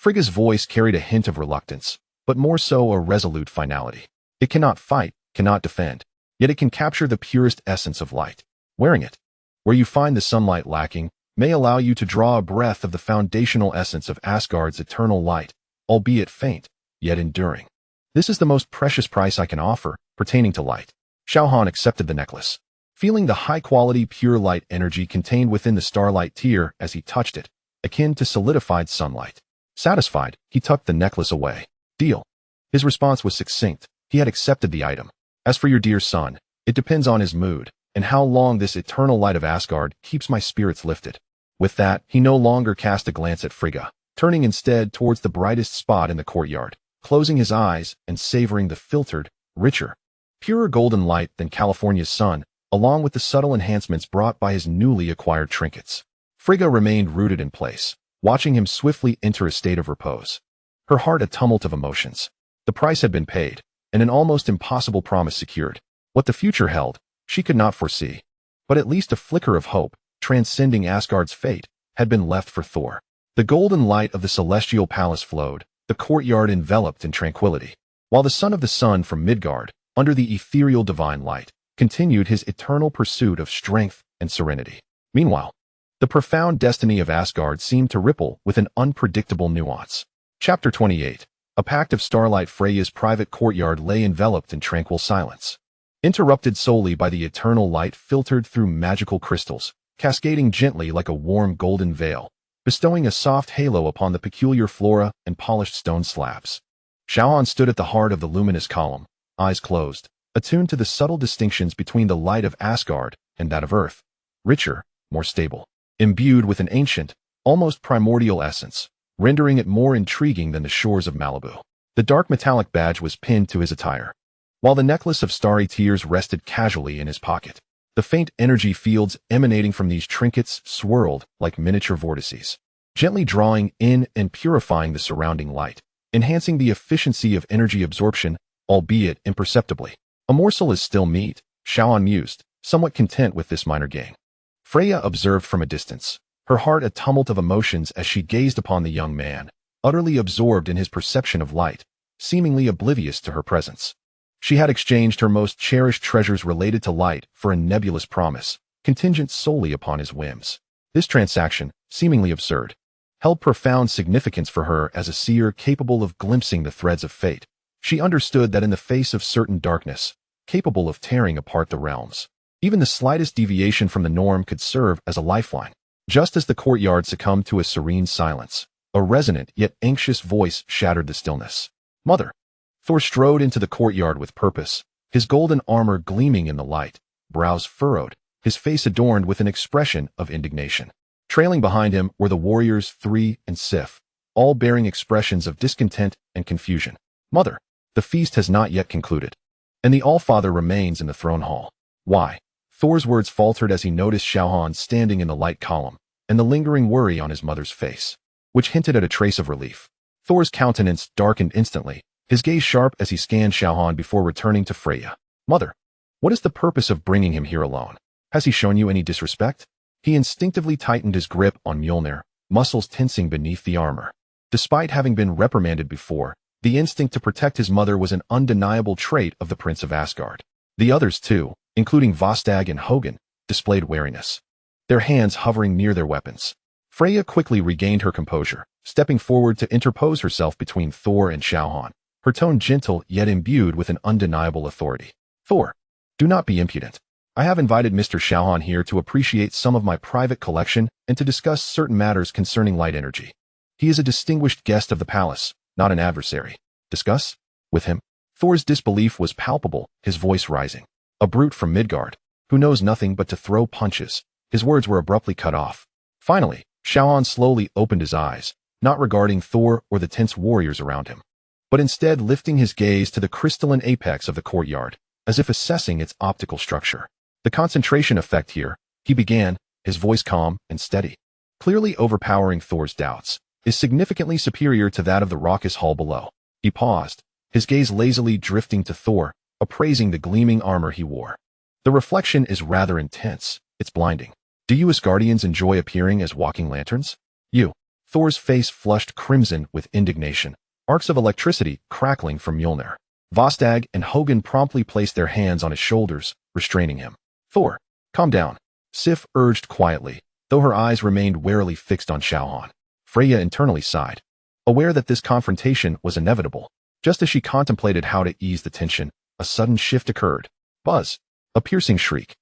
Frigga's voice carried a hint of reluctance, but more so a resolute finality. It cannot fight, cannot defend, yet it can capture the purest essence of light. Wearing it, where you find the sunlight lacking, may allow you to draw a breath of the foundational essence of Asgard's eternal light, albeit faint, yet enduring. This is the most precious price I can offer, pertaining to light. Xiao Han accepted the necklace, feeling the high-quality pure light energy contained within the starlight tear as he touched it, akin to solidified sunlight. Satisfied, he tucked the necklace away. Deal. His response was succinct. He had accepted the item. As for your dear son, it depends on his mood, and how long this eternal light of Asgard keeps my spirits lifted. With that, he no longer cast a glance at Frigga, turning instead towards the brightest spot in the courtyard, closing his eyes and savoring the filtered, richer, purer golden light than California's sun, along with the subtle enhancements brought by his newly acquired trinkets. Frigga remained rooted in place, watching him swiftly enter a state of repose. Her heart a tumult of emotions. The price had been paid, and an almost impossible promise secured. What the future held, she could not foresee. But at least a flicker of hope, transcending Asgard's fate, had been left for Thor. The golden light of the celestial palace flowed, the courtyard enveloped in tranquility, while the son of the sun from Midgard, under the ethereal divine light, continued his eternal pursuit of strength and serenity. Meanwhile, the profound destiny of Asgard seemed to ripple with an unpredictable nuance. Chapter 28. A pact of starlight. Freya's private courtyard lay enveloped in tranquil silence, interrupted solely by the eternal light filtered through magical crystals, cascading gently like a warm golden veil, bestowing a soft halo upon the peculiar flora and polished stone slabs. Xiao Han stood at the heart of the luminous column, eyes closed, attuned to the subtle distinctions between the light of Asgard and that of Earth, richer, more stable, imbued with an ancient, almost primordial essence, rendering it more intriguing than the shores of Malibu. The dark metallic badge was pinned to his attire, while the necklace of starry tears rested casually in his pocket. The faint energy fields emanating from these trinkets swirled like miniature vortices, gently drawing in and purifying the surrounding light, enhancing the efficiency of energy absorption, albeit imperceptibly. A morsel is still meat, Xiao Han mused, somewhat content with this minor gain. Freya observed from a distance, her heart a tumult of emotions as she gazed upon the young man, utterly absorbed in his perception of light, seemingly oblivious to her presence. She had exchanged her most cherished treasures related to light for a nebulous promise, contingent solely upon his whims. This transaction, seemingly absurd, held profound significance for her as a seer capable of glimpsing the threads of fate. She understood that in the face of certain darkness, capable of tearing apart the realms, even the slightest deviation from the norm could serve as a lifeline. Just as the courtyard succumbed to a serene silence, a resonant yet anxious voice shattered the stillness. "Mother!" Thor strode into the courtyard with purpose, his golden armor gleaming in the light, brows furrowed, his face adorned with an expression of indignation. Trailing behind him were the warriors 3 and S.H.I.E.L.D, all bearing expressions of discontent and confusion. "Mother, the feast has not yet concluded, and the Allfather remains in the throne hall." "Why?" Thor's words faltered as he noticed Xiao Han standing in the light column, and the lingering worry on his mother's face, which hinted at a trace of relief. Thor's countenance darkened instantly, his gaze sharp as he scanned Xiao Han before returning to Freya. "Mother, what is the purpose of bringing him here alone? Has he shown you any disrespect?" He instinctively tightened his grip on Mjolnir, muscles tensing beneath the armor. Despite having been reprimanded before, the instinct to protect his mother was an undeniable trait of the Prince of Asgard. The others, too, including Vastag and Hogun, displayed wariness, their hands hovering near their weapons. Freya quickly regained her composure, stepping forward to interpose herself between Thor and Xiao Han, her tone gentle yet imbued with an undeniable authority. "Thor, do not be impudent. I have invited Mr. Xiao Han here to appreciate some of my private collection and to discuss certain matters concerning light energy. He is a distinguished guest of the palace, not an adversary." "Discuss? With him?" Thor's disbelief was palpable, his voice rising. "A brute from Midgard, who knows nothing but to throw punches." His words were abruptly cut off. Finally, Xiao Han slowly opened his eyes, not regarding Thor or the tense warriors around him, but instead lifting his gaze to the crystalline apex of the courtyard, as if assessing its optical structure. "The concentration effect here," he began, his voice calm and steady, clearly overpowering Thor's doubts, "is significantly superior to that of the raucous hall below." He paused, his gaze lazily drifting to Thor, appraising the gleaming armor he wore. "The reflection is rather intense, it's blinding. Do you Asgardians enjoy appearing as walking lanterns?" "You." Thor's face flushed crimson with indignation, arcs of electricity crackling from Mjolnir. Vastag and Hogun promptly placed their hands on his shoulders, restraining him. "Thor, calm down," Sif urged quietly, though her eyes remained warily fixed on Xiao Han. Freya internally sighed, aware that this confrontation was inevitable. Just as she contemplated how to ease the tension, a sudden shift occurred. Buzz, a piercing shriek,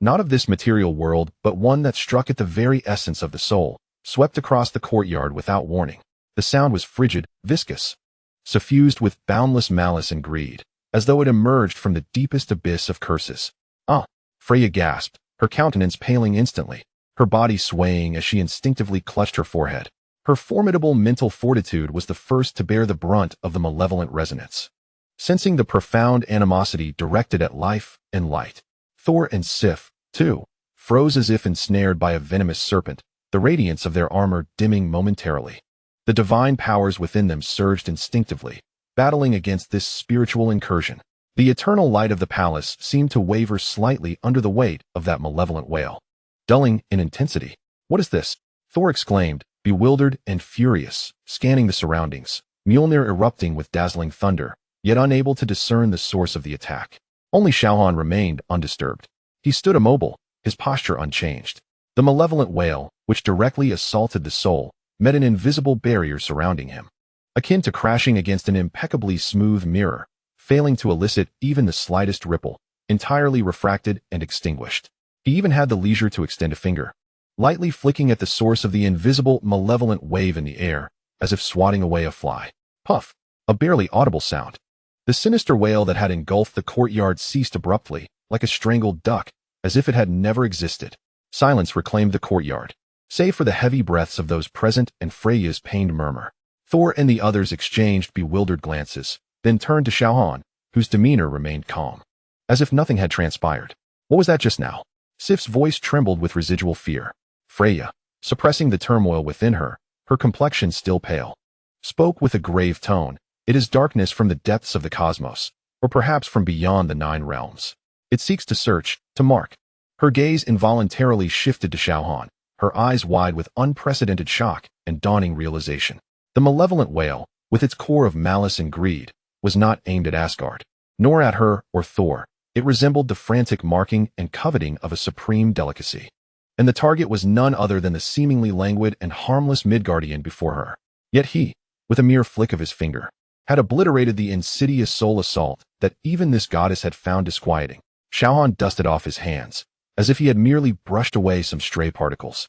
not of this material world but one that struck at the very essence of the soul, swept across the courtyard without warning. The sound was frigid, viscous, suffused with boundless malice and greed, as though it emerged from the deepest abyss of curses. "Ah!" Freya gasped, her countenance paling instantly, her body swaying as she instinctively clutched her forehead. Her formidable mental fortitude was the first to bear the brunt of the malevolent resonance. Sensing the profound animosity directed at life and light, Thor and Sif, too, froze as if ensnared by a venomous serpent, the radiance of their armor dimming momentarily. The divine powers within them surged instinctively, battling against this spiritual incursion. The eternal light of the palace seemed to waver slightly under the weight of that malevolent wail, dulling in intensity. "What is this?" Thor exclaimed, bewildered and furious, scanning the surroundings, Mjolnir erupting with dazzling thunder, yet unable to discern the source of the attack. Only Xiao Han remained undisturbed. He stood immobile, his posture unchanged. The malevolent wail, which directly assaulted the soul, met an invisible barrier surrounding him, akin to crashing against an impeccably smooth mirror, failing to elicit even the slightest ripple, entirely refracted and extinguished. He even had the leisure to extend a finger, lightly flicking at the source of the invisible, malevolent wave in the air, as if swatting away a fly. Puff! A barely audible sound. The sinister wail that had engulfed the courtyard ceased abruptly, like a strangled duck, as if it had never existed. Silence reclaimed the courtyard, save for the heavy breaths of those present and Freya's pained murmur. Thor and the others exchanged bewildered glances, then turned to Xiao Han, whose demeanor remained calm, as if nothing had transpired. What was that just now? Sif's voice trembled with residual fear. Freya, suppressing the turmoil within her, her complexion still pale, spoke with a grave tone. It is darkness from the depths of the cosmos, or perhaps from beyond the 9 realms. It seeks to search, to mark. Her gaze involuntarily shifted to Xiao Han, her eyes wide with unprecedented shock and dawning realization. The malevolent wail, with its core of malice and greed, was not aimed at Asgard, nor at her or Thor. It resembled the frantic marking and coveting of a supreme delicacy. And the target was none other than the seemingly languid and harmless Midgardian before her. Yet he, with a mere flick of his finger, had obliterated the insidious soul assault that even this goddess had found disquieting. Xiao Han dusted off his hands, as if he had merely brushed away some stray particles.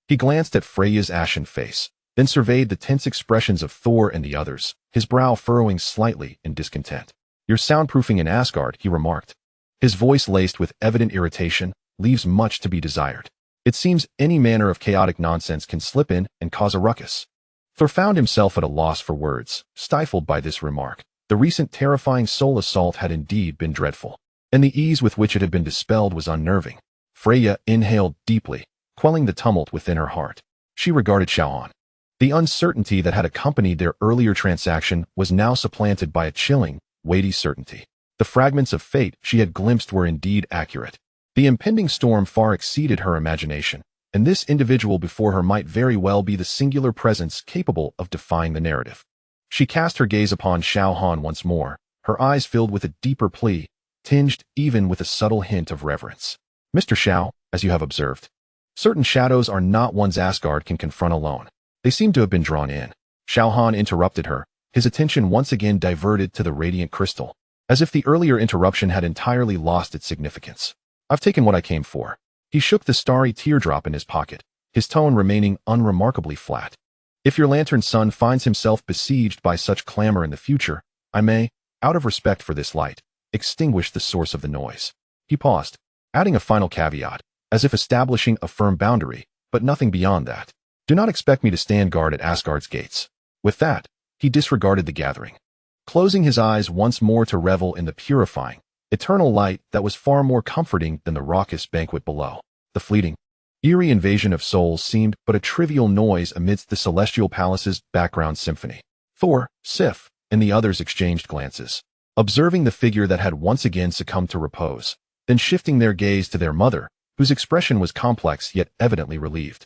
He glanced at Freya's ashen face, then surveyed the tense expressions of Thor and the others, his brow furrowing slightly in discontent. Your soundproofing in Asgard, he remarked. His voice, laced with evident irritation, leaves much to be desired. It seems any manner of chaotic nonsense can slip in and cause a ruckus. Thor found himself at a loss for words, stifled by this remark. The recent terrifying soul assault had indeed been dreadful, and the ease with which it had been dispelled was unnerving. Freya inhaled deeply, quelling the tumult within her heart. She regarded Xiao Han. The uncertainty that had accompanied their earlier transaction was now supplanted by a chilling, weighty certainty. The fragments of fate she had glimpsed were indeed accurate. The impending storm far exceeded her imagination, and this individual before her might very well be the singular presence capable of defying the narrative. She cast her gaze upon Xiao Han once more, her eyes filled with a deeper plea, tinged even with a subtle hint of reverence. Mr. Xiao, as you have observed, certain shadows are not ones Asgard can confront alone. They seem to have been drawn in. Xiao Han interrupted her, his attention once again diverted to the radiant crystal, as if the earlier interruption had entirely lost its significance. I've taken what I came for. He shook the starry teardrop in his pocket, his tone remaining unremarkably flat. If your lantern son finds himself besieged by such clamor in the future, I may, out of respect for this light, extinguish the source of the noise. He paused, adding a final caveat, as if establishing a firm boundary, but nothing beyond that. Do not expect me to stand guard at Asgard's gates. With that, he disregarded the gathering, closing his eyes once more to revel in the purifying, eternal light that was far more comforting than the raucous banquet below. The fleeting, eerie invasion of souls seemed but a trivial noise amidst the celestial palace's background symphony. Thor, Sif, and the others exchanged glances, observing the figure that had once again succumbed to repose, then shifting their gaze to their mother, whose expression was complex yet evidently relieved,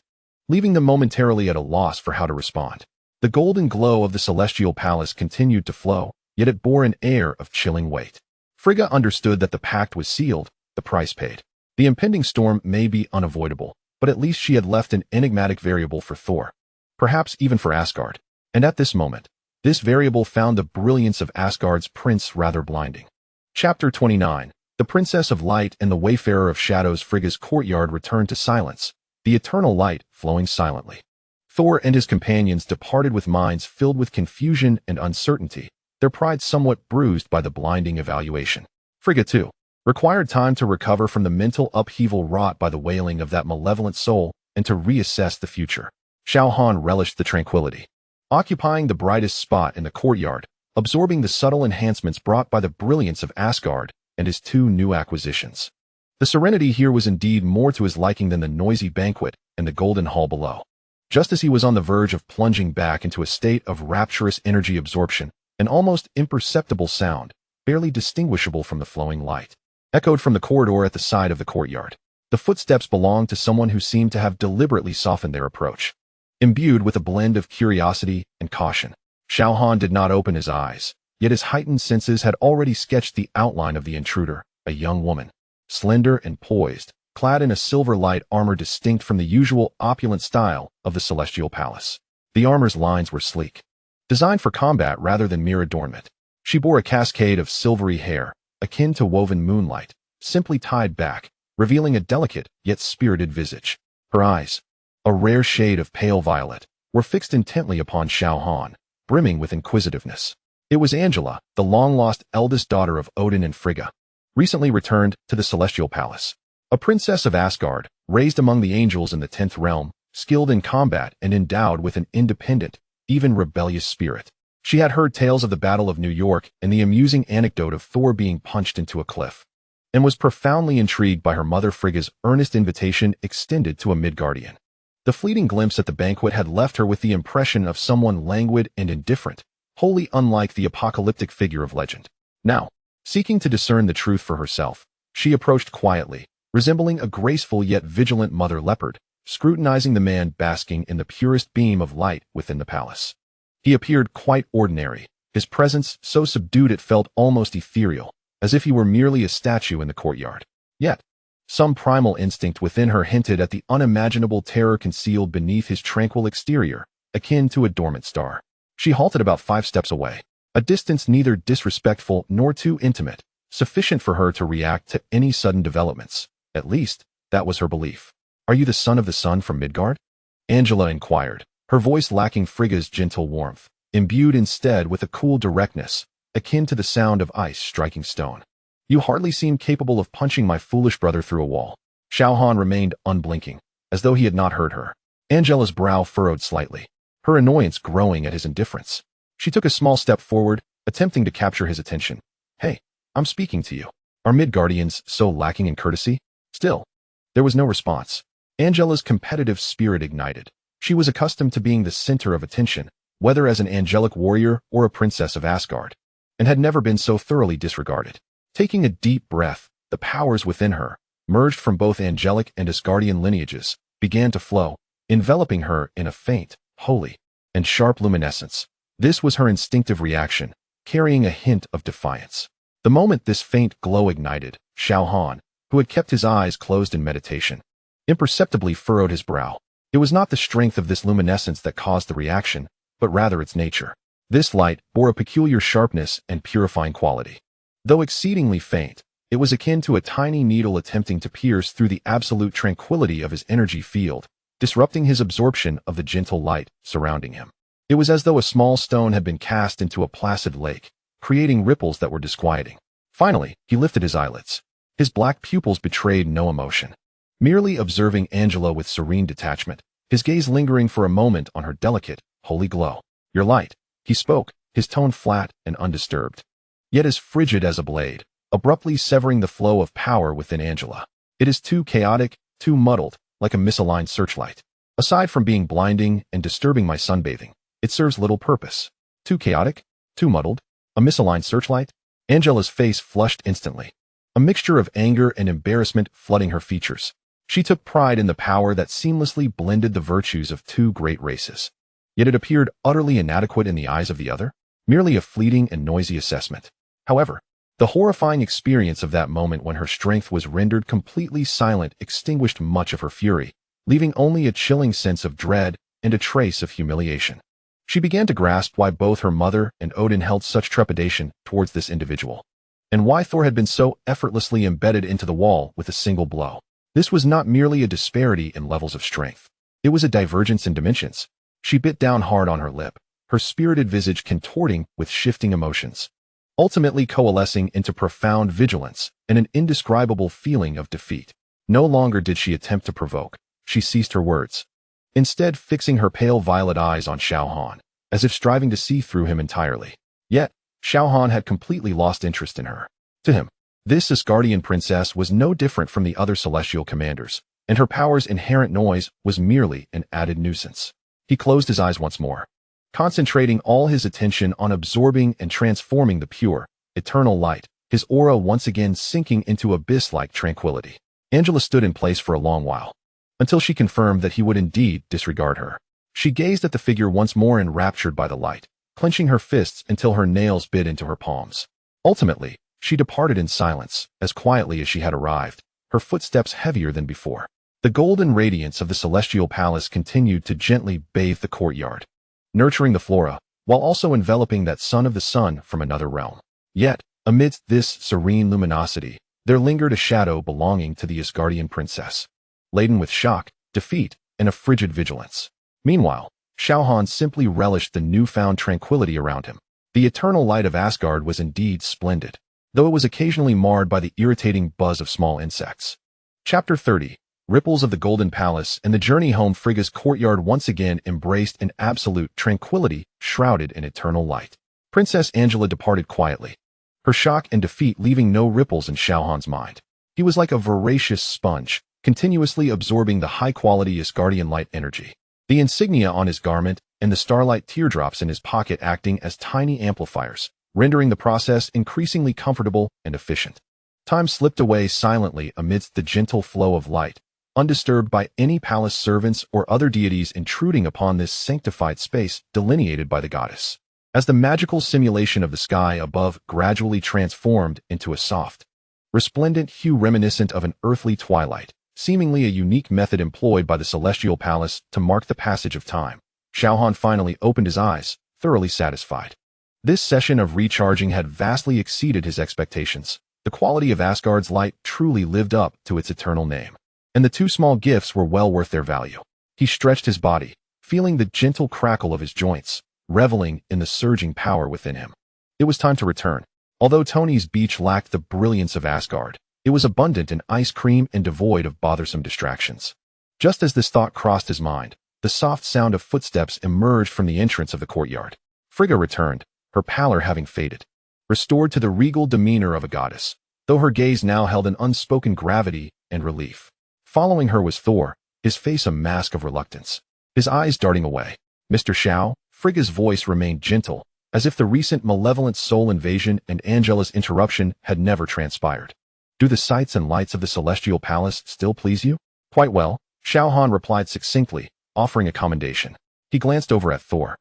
leaving them momentarily at a loss for how to respond. The golden glow of the celestial palace continued to flow, yet it bore an air of chilling weight. Frigga understood that the pact was sealed, the price paid. The impending storm may be unavoidable, but at least she had left an enigmatic variable for Thor, perhaps even for Asgard. And at this moment, this variable found the brilliance of Asgard's prince rather blinding. Chapter 29. The Princess of Light and the Wayfarer of Shadows. Frigga's courtyard returned to silence, the eternal light flowing silently. Thor and his companions departed with minds filled with confusion and uncertainty, their pride somewhat bruised by the blinding evaluation. Frigga, too, required time to recover from the mental upheaval wrought by the wailing of that malevolent soul and to reassess the future. Xiao Han relished the tranquility, occupying the brightest spot in the courtyard, absorbing the subtle enhancements brought by the brilliance of Asgard and his 2 new acquisitions. The serenity here was indeed more to his liking than the noisy banquet and the golden hall below. Just as he was on the verge of plunging back into a state of rapturous energy absorption, an almost imperceptible sound, barely distinguishable from the flowing light, echoed from the corridor at the side of the courtyard. The footsteps belonged to someone who seemed to have deliberately softened their approach. Imbued with a blend of curiosity and caution, Xiao Han did not open his eyes, yet his heightened senses had already sketched the outline of the intruder, a young woman, slender and poised, clad in a silver light armor distinct from the usual opulent style of the celestial palace. The armor's lines were sleek, designed for combat rather than mere adornment. She bore a cascade of silvery hair, akin to woven moonlight, simply tied back, revealing a delicate yet spirited visage. Her eyes, a rare shade of pale violet, were fixed intently upon Xiao Han, brimming with inquisitiveness. It was Angela, the long-lost eldest daughter of Odin and Frigga, recently returned to the celestial palace. A princess of Asgard, raised among the angels in the 10th realm, skilled in combat and endowed with an independent, even rebellious spirit. She had heard tales of the Battle of New York and the amusing anecdote of Thor being punched into a cliff, and was profoundly intrigued by her mother Frigga's earnest invitation extended to a Midgardian. The fleeting glimpse at the banquet had left her with the impression of someone languid and indifferent, wholly unlike the apocalyptic figure of legend. Now, seeking to discern the truth for herself, she approached quietly, resembling a graceful yet vigilant mother leopard, scrutinizing the man basking in the purest beam of light within the palace. He appeared quite ordinary, his presence so subdued it felt almost ethereal, as if he were merely a statue in the courtyard. Yet, some primal instinct within her hinted at the unimaginable terror concealed beneath his tranquil exterior, akin to a dormant star. She halted about 5 steps away, a distance neither disrespectful nor too intimate, sufficient for her to react to any sudden developments. At least, that was her belief. "Are you the son of the sun from Midgard?" Angela inquired, her voice lacking Frigga's gentle warmth, imbued instead with a cool directness, akin to the sound of ice striking stone. "You hardly seem capable of punching my foolish brother through a wall." Xiao Han remained unblinking, as though he had not heard her. Angela's brow furrowed slightly, her annoyance growing at his indifference. She took a small step forward, attempting to capture his attention. "Hey, I'm speaking to you. Are Midgardians so lacking in courtesy?" Still, there was no response. Angela's competitive spirit ignited. She was accustomed to being the center of attention, whether as an angelic warrior or a princess of Asgard, and had never been so thoroughly disregarded. Taking a deep breath, the powers within her, merged from both angelic and Asgardian lineages, began to flow, enveloping her in a faint, holy, and sharp luminescence. This was her instinctive reaction, carrying a hint of defiance. The moment this faint glow ignited, Xiao Han, who had kept his eyes closed in meditation, imperceptibly furrowed his brow. It was not the strength of this luminescence that caused the reaction, but rather its nature. This light bore a peculiar sharpness and purifying quality. Though exceedingly faint, it was akin to a tiny needle attempting to pierce through the absolute tranquility of his energy field, disrupting his absorption of the gentle light surrounding him. It was as though a small stone had been cast into a placid lake, creating ripples that were disquieting. Finally, he lifted his eyelids. His black pupils betrayed no emotion. Merely observing Angela with serene detachment, his gaze lingering for a moment on her delicate, holy glow. "Your light," he spoke, his tone flat and undisturbed, yet as frigid as a blade, abruptly severing the flow of power within Angela. "It is too chaotic, too muddled, like a misaligned searchlight. Aside from being blinding and disturbing my sunbathing, it serves little purpose." "Too chaotic? Too muddled? A misaligned searchlight?" Angela's face flushed instantly, a mixture of anger and embarrassment flooding her features. She took pride in the power that seamlessly blended the virtues of two great races. Yet it appeared utterly inadequate in the eyes of the other, merely a fleeting and noisy assessment. However, the horrifying experience of that moment when her strength was rendered completely silent extinguished much of her fury, leaving only a chilling sense of dread and a trace of humiliation. She began to grasp why both her mother and Odin held such trepidation towards this individual, and why Thor had been so effortlessly embedded into the wall with a single blow. This was not merely a disparity in levels of strength. It was a divergence in dimensions. She bit down hard on her lip, her spirited visage contorting with shifting emotions, ultimately coalescing into profound vigilance and an indescribable feeling of defeat. No longer did she attempt to provoke. She ceased her words, instead fixing her pale violet eyes on Xiao Han, as if striving to see through him entirely. Yet, Xiao Han had completely lost interest in her. To him, this Asgardian princess was no different from the other celestial commanders, and her power's inherent noise was merely an added nuisance. He closed his eyes once more, concentrating all his attention on absorbing and transforming the pure, eternal light, his aura once again sinking into abyss-like tranquility. Angela stood in place for a long while, until she confirmed that he would indeed disregard her. She gazed at the figure once more enraptured by the light, clenching her fists until her nails bit into her palms. Ultimately, she departed in silence, as quietly as she had arrived, her footsteps heavier than before. The golden radiance of the celestial palace continued to gently bathe the courtyard, nurturing the flora, while also enveloping that son of the sun from another realm. Yet, amidst this serene luminosity, there lingered a shadow belonging to the Asgardian princess, laden with shock, defeat, and a frigid vigilance. Meanwhile, Xiao Han simply relished the newfound tranquility around him. The eternal light of Asgard was indeed splendid, though it was occasionally marred by the irritating buzz of small insects. Chapter 30. Ripples of the Golden Palace and the journey home. Frigga's courtyard once again embraced an absolute tranquility shrouded in eternal light. Princess Angela departed quietly, her shock and defeat leaving no ripples in Xiao Han's mind. He was like a voracious sponge, continuously absorbing the high-quality Asgardian light energy. The insignia on his garment and the starlight teardrops in his pocket acting as tiny amplifiers, rendering the process increasingly comfortable and efficient. Time slipped away silently amidst the gentle flow of light, undisturbed by any palace servants or other deities intruding upon this sanctified space delineated by the goddess. As the magical simulation of the sky above gradually transformed into a soft, resplendent hue reminiscent of an earthly twilight, seemingly a unique method employed by the Celestial Palace to mark the passage of time, Xiao Han finally opened his eyes, thoroughly satisfied. This session of recharging had vastly exceeded his expectations. The quality of Asgard's light truly lived up to its eternal name, and the two small gifts were well worth their value. He stretched his body, feeling the gentle crackle of his joints, reveling in the surging power within him. It was time to return. Although Tony's beach lacked the brilliance of Asgard, it was abundant in ice cream and devoid of bothersome distractions. Just as this thought crossed his mind, the soft sound of footsteps emerged from the entrance of the courtyard. Frigga returned, her pallor having faded, restored to the regal demeanor of a goddess, though her gaze now held an unspoken gravity and relief. Following her was Thor, his face a mask of reluctance, his eyes darting away. Mr. Xiao, Frigga's voice remained gentle, as if the recent malevolent soul invasion and Angela's interruption had never transpired. Do the sights and lights of the Celestial Palace still please you? Quite well, Xiao Han replied succinctly, offering a commendation. He glanced over at Thor,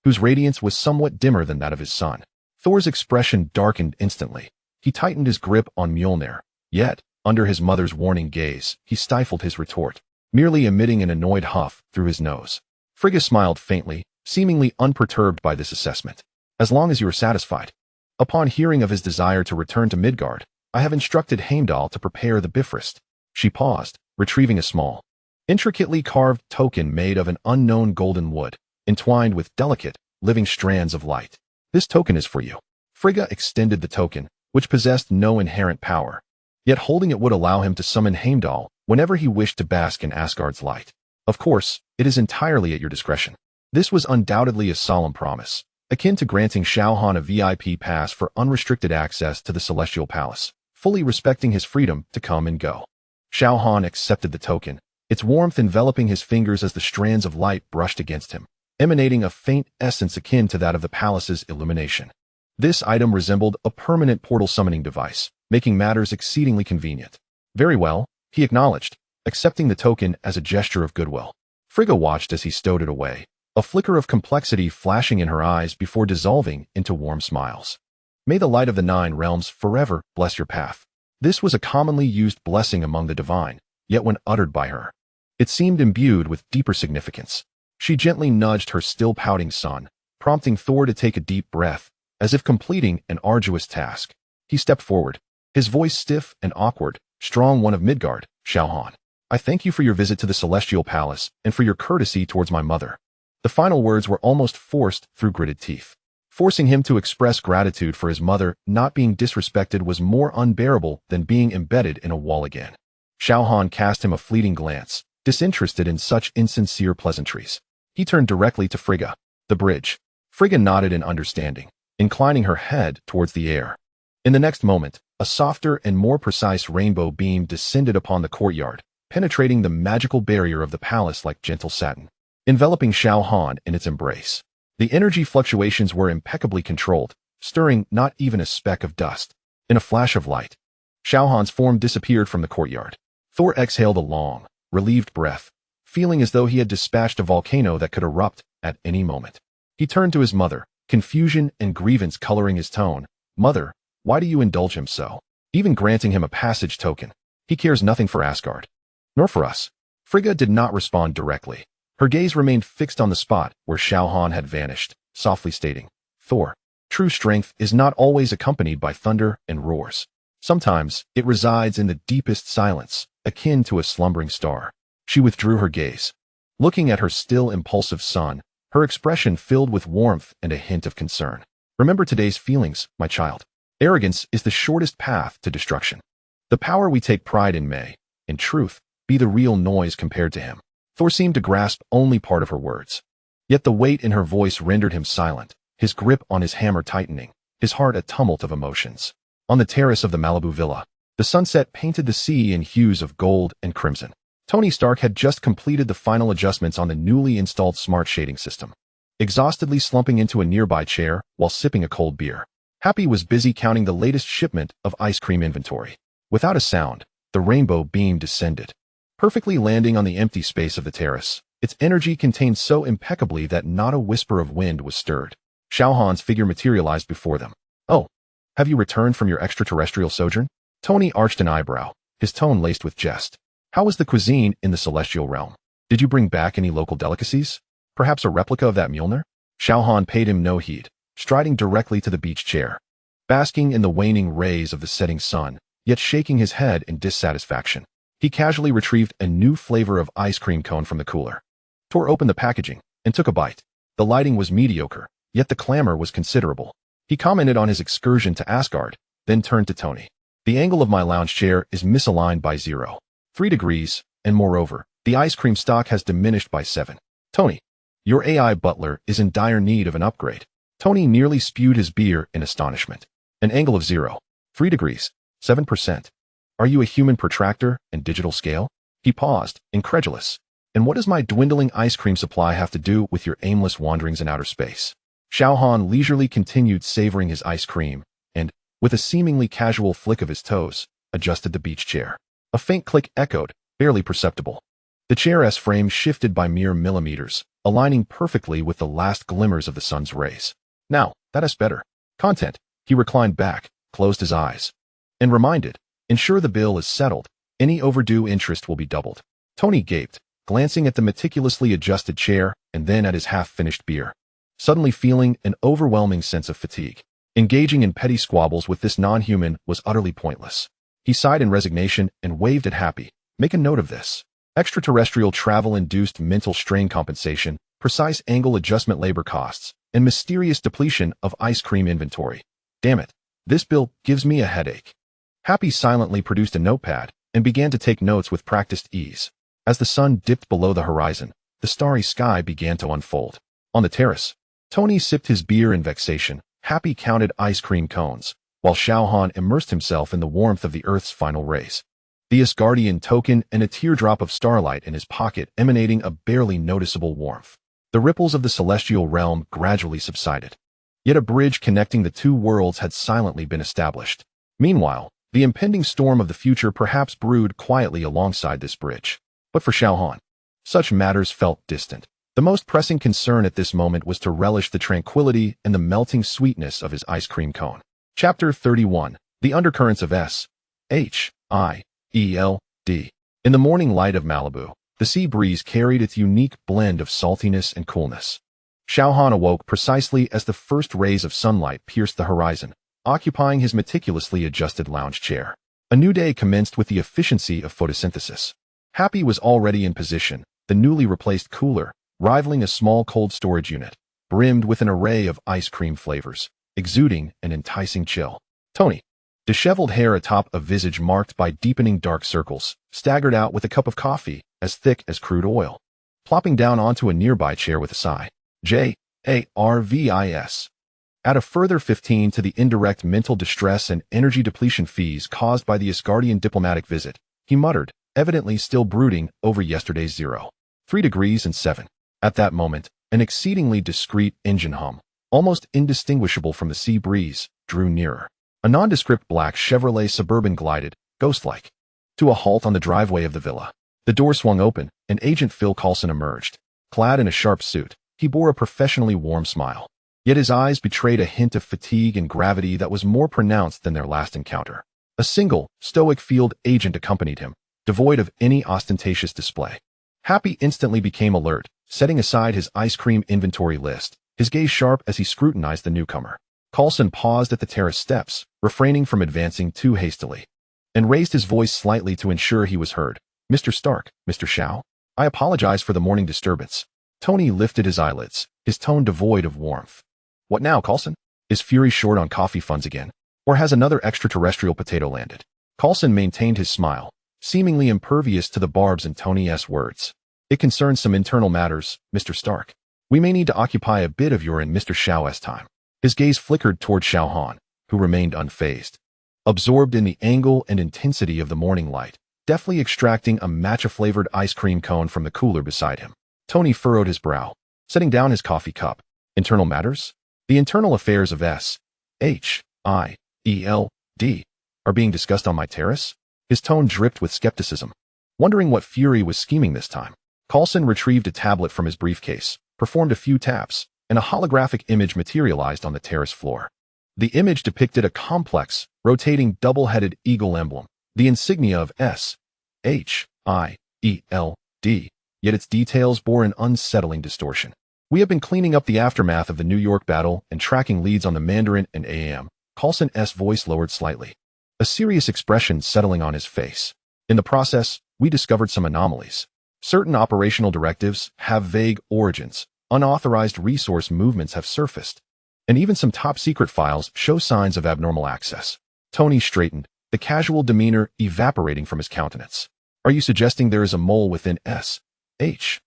whose radiance was somewhat dimmer than that of his son. Thor's expression darkened instantly. He tightened his grip on Mjolnir, yet, under his mother's warning gaze, he stifled his retort, merely emitting an annoyed huff through his nose. Frigga smiled faintly, seemingly unperturbed by this assessment. As long as you are satisfied. Upon hearing of his desire to return to Midgard, I have instructed Heimdall to prepare the Bifrost. She paused, retrieving a small, intricately carved token made of an unknown golden wood, entwined with delicate, living strands of light. This token is for you. Frigga extended the token, which possessed no inherent power, yet holding it would allow him to summon Heimdall whenever he wished to bask in Asgard's light. Of course, it is entirely at your discretion. This was undoubtedly a solemn promise, akin to granting Xiao Han a VIP pass for unrestricted access to the Celestial Palace, fully respecting his freedom to come and go. Xiao Han accepted the token, its warmth enveloping his fingers as the strands of light brushed against him, emanating a faint essence akin to that of the palace's illumination. This item resembled a permanent portal summoning device, making matters exceedingly convenient. Very well, he acknowledged, accepting the token as a gesture of goodwill. Frigga watched as he stowed it away, a flicker of complexity flashing in her eyes before dissolving into warm smiles. May the light of the Nine Realms forever bless your path. This was a commonly used blessing among the divine, yet when uttered by her, it seemed imbued with deeper significance. She gently nudged her still pouting son, prompting Thor to take a deep breath, as if completing an arduous task. He stepped forward, his voice stiff and awkward. Strong One of Midgard, Xiao Han. I thank you for your visit to the Celestial Palace and for your courtesy towards my mother. The final words were almost forced through gritted teeth. Forcing him to express gratitude for his mother not being disrespected was more unbearable than being embedded in a wall again. Xiao Han cast him a fleeting glance, disinterested in such insincere pleasantries. He turned directly to Frigga. The bridge. Frigga nodded in understanding, inclining her head towards the air. In the next moment, a softer and more precise rainbow beam descended upon the courtyard, penetrating the magical barrier of the palace like gentle satin, enveloping Xiao Han in its embrace. The energy fluctuations were impeccably controlled, stirring not even a speck of dust. In a flash of light, Xiao Han's form disappeared from the courtyard. Thor exhaled a long, relieved breath, feeling as though he had dispatched a volcano that could erupt at any moment. He turned to his mother, confusion and grievance coloring his tone. Mother, why do you indulge him so? Even granting him a passage token, he cares nothing for Asgard. Nor for us. Frigga did not respond directly. Her gaze remained fixed on the spot where Xiao Han had vanished, softly stating, Thor, true strength is not always accompanied by thunder and roars. Sometimes it resides in the deepest silence, akin to a slumbering star. She withdrew her gaze, looking at her still impulsive son, her expression filled with warmth and a hint of concern. Remember today's feelings, my child. Arrogance is the shortest path to destruction. The power we take pride in may, in truth, be the real noise compared to him. Thor seemed to grasp only part of her words. Yet the weight in her voice rendered him silent, his grip on his hammer tightening, his heart a tumult of emotions. On the terrace of the Malibu villa, the sunset painted the sea in hues of gold and crimson. Tony Stark had just completed the final adjustments on the newly installed smart shading system. Exhaustedly slumping into a nearby chair while sipping a cold beer, Happy was busy counting the latest shipment of ice cream inventory. Without a sound, the rainbow beam descended, perfectly landing on the empty space of the terrace, its energy contained so impeccably that not a whisper of wind was stirred. Xiao Han's figure materialized before them. "Oh, have you returned from your extraterrestrial sojourn?" Tony arched an eyebrow, his tone laced with jest. "How was the cuisine in the celestial realm? Did you bring back any local delicacies? Perhaps a replica of that Mjolnir?" Xiao Han paid him no heed, striding directly to the beach chair, basking in the waning rays of the setting sun, yet shaking his head in dissatisfaction. He casually retrieved a new flavor of ice cream cone from the cooler, tore open the packaging, and took a bite. The lighting was mediocre, yet the clamor was considerable. He commented on his excursion to Asgard, then turned to Tony. "The angle of my lounge chair is misaligned by 0.3 degrees, and moreover, the ice cream stock has diminished by 7. Tony, your AI butler is in dire need of an upgrade." Tony nearly spewed his beer in astonishment. "An angle of 0.3 degrees, 7%. Are you a human protractor and digital scale?" He paused, incredulous. "And what does my dwindling ice cream supply have to do with your aimless wanderings in outer space?" Xiao Han leisurely continued savoring his ice cream, and, with a seemingly casual flick of his toes, adjusted the beach chair. A faint click echoed, barely perceptible. The chair's frame shifted by mere millimeters, aligning perfectly with the last glimmers of the sun's rays. "Now, that is better." Content. He reclined back, closed his eyes, and reminded, "Ensure the bill is settled. Any overdue interest will be doubled." Tony gaped, glancing at the meticulously adjusted chair and then at his half-finished beer, suddenly feeling an overwhelming sense of fatigue. Engaging in petty squabbles with this non-human was utterly pointless. He sighed in resignation and waved at Happy. "Make a note of this. Extraterrestrial travel-induced mental strain compensation, precise angle adjustment labor costs, and mysterious depletion of ice cream inventory. Damn it, this bill gives me a headache." Happy silently produced a notepad and began to take notes with practiced ease. As the sun dipped below the horizon, the starry sky began to unfold. On the terrace, Tony sipped his beer in vexation. Happy counted ice cream cones, while Xiao Han immersed himself in the warmth of the Earth's final rays. The Asgardian token and a teardrop of starlight in his pocket emanating a barely noticeable warmth. The ripples of the celestial realm gradually subsided. Yet a bridge connecting the two worlds had silently been established. Meanwhile, the impending storm of the future perhaps brewed quietly alongside this bridge. But for Xiao Han, such matters felt distant. The most pressing concern at this moment was to relish the tranquility and the melting sweetness of his ice cream cone. Chapter 31. The Undercurrents of S.H.I.E.L.D. In the morning light of Malibu, the sea breeze carried its unique blend of saltiness and coolness. Xiao Han awoke precisely as the first rays of sunlight pierced the horizon, occupying his meticulously adjusted lounge chair. A new day commenced with the efficiency of photosynthesis. Happy was already in position, the newly replaced cooler, rivaling a small cold storage unit, brimmed with an array of ice cream flavors, exuding an enticing chill. Tony, disheveled hair atop a visage marked by deepening dark circles, staggered out with a cup of coffee as thick as crude oil, plopping down onto a nearby chair with a sigh. JARVIS. Add a further 15 to the indirect mental distress and energy depletion fees caused by the Asgardian diplomatic visit, he muttered, evidently still brooding over yesterday's 0.3 degrees and 7. At that moment, an exceedingly discreet engine hum, almost indistinguishable from the sea breeze, drew nearer. A nondescript black Chevrolet Suburban glided, ghost-like, to a halt on the driveway of the villa. The door swung open, and Agent Phil Coulson emerged. Clad in a sharp suit, he bore a professionally warm smile. Yet his eyes betrayed a hint of fatigue and gravity that was more pronounced than their last encounter. A single, stoic field agent accompanied him, devoid of any ostentatious display. Happy instantly became alert, setting aside his ice cream inventory list, his gaze sharp as he scrutinized the newcomer. Coulson paused at the terrace steps, refraining from advancing too hastily, and raised his voice slightly to ensure he was heard. "Mr. Stark, Mr. Xiao, I apologize for the morning disturbance." Tony lifted his eyelids, his tone devoid of warmth. "What now, Coulson? Is Fury short on coffee funds again? Or has another extraterrestrial potato landed?" Coulson maintained his smile, seemingly impervious to the barbs in Tony's words. It concerns some internal matters, Mr. Stark. We may need to occupy a bit of your and Mr. Xiao's time. His gaze flickered toward Xiao Han, who remained unfazed, absorbed in the angle and intensity of the morning light, deftly extracting a matcha-flavored ice cream cone from the cooler beside him. Tony furrowed his brow, setting down his coffee cup. Internal matters? The internal affairs of S.H.I.E.L.D. are being discussed on my terrace? His tone dripped with skepticism. Wondering what Fury was scheming this time, Coulson retrieved a tablet from his briefcase, performed a few taps, and a holographic image materialized on the terrace floor. The image depicted a complex, rotating double-headed eagle emblem, the insignia of S.H.I.E.L.D., yet its details bore an unsettling distortion. We have been cleaning up the aftermath of the New York battle and tracking leads on the Mandarin and AAM. Coulson's voice lowered slightly, a serious expression settling on his face. In the process, we discovered some anomalies. Certain operational directives have vague origins, unauthorized resource movements have surfaced, and even some top-secret files show signs of abnormal access. Tony straightened, the casual demeanor evaporating from his countenance. Are you suggesting there is a mole within S.H.I.E.L.D.?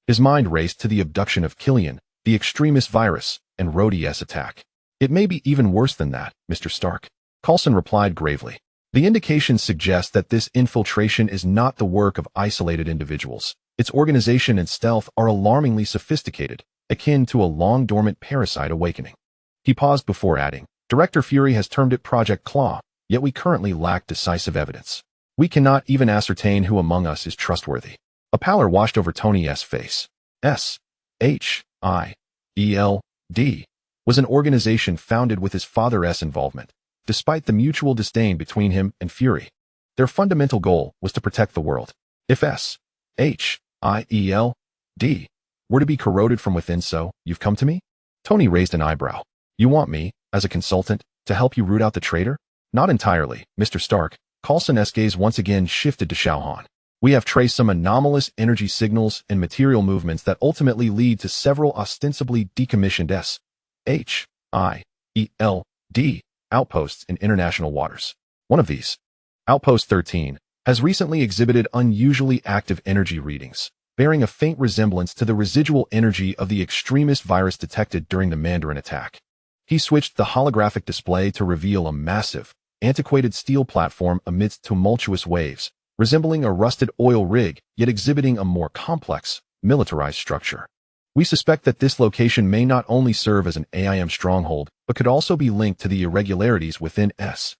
His mind raced to the abduction of Killian, the extremist virus, and Rhodey's attack. It may be even worse than that, Mr. Stark. Coulson replied gravely. The indications suggest that this infiltration is not the work of isolated individuals. Its organization and stealth are alarmingly sophisticated, akin to a long-dormant parasite awakening. He paused before adding, Director Fury has termed it Project Claw, yet we currently lack decisive evidence. We cannot even ascertain who among us is trustworthy. A pallor washed over Tony's face. S.H.I.E.L.D. was an organization founded with his father's involvement, despite the mutual disdain between him and Fury. Their fundamental goal was to protect the world. If S.H.I.E.L.D. were to be corroded from within, so you've come to me? Tony raised an eyebrow. You want me, as a consultant, to help you root out the traitor? Not entirely, Mr. Stark. Coulson's gaze once again shifted to Xiao Han. We have traced some anomalous energy signals and material movements that ultimately lead to several ostensibly decommissioned S.H.I.E.L.D. outposts in international waters. One of these, Outpost 13, has recently exhibited unusually active energy readings, bearing a faint resemblance to the residual energy of the extremist virus detected during the Mandarin attack. He switched the holographic display to reveal a massive, antiquated steel platform amidst tumultuous waves, resembling a rusted oil rig, yet exhibiting a more complex, militarized structure. We suspect that this location may not only serve as an AIM stronghold, but could also be linked to the irregularities within S.H.I.E.L.D.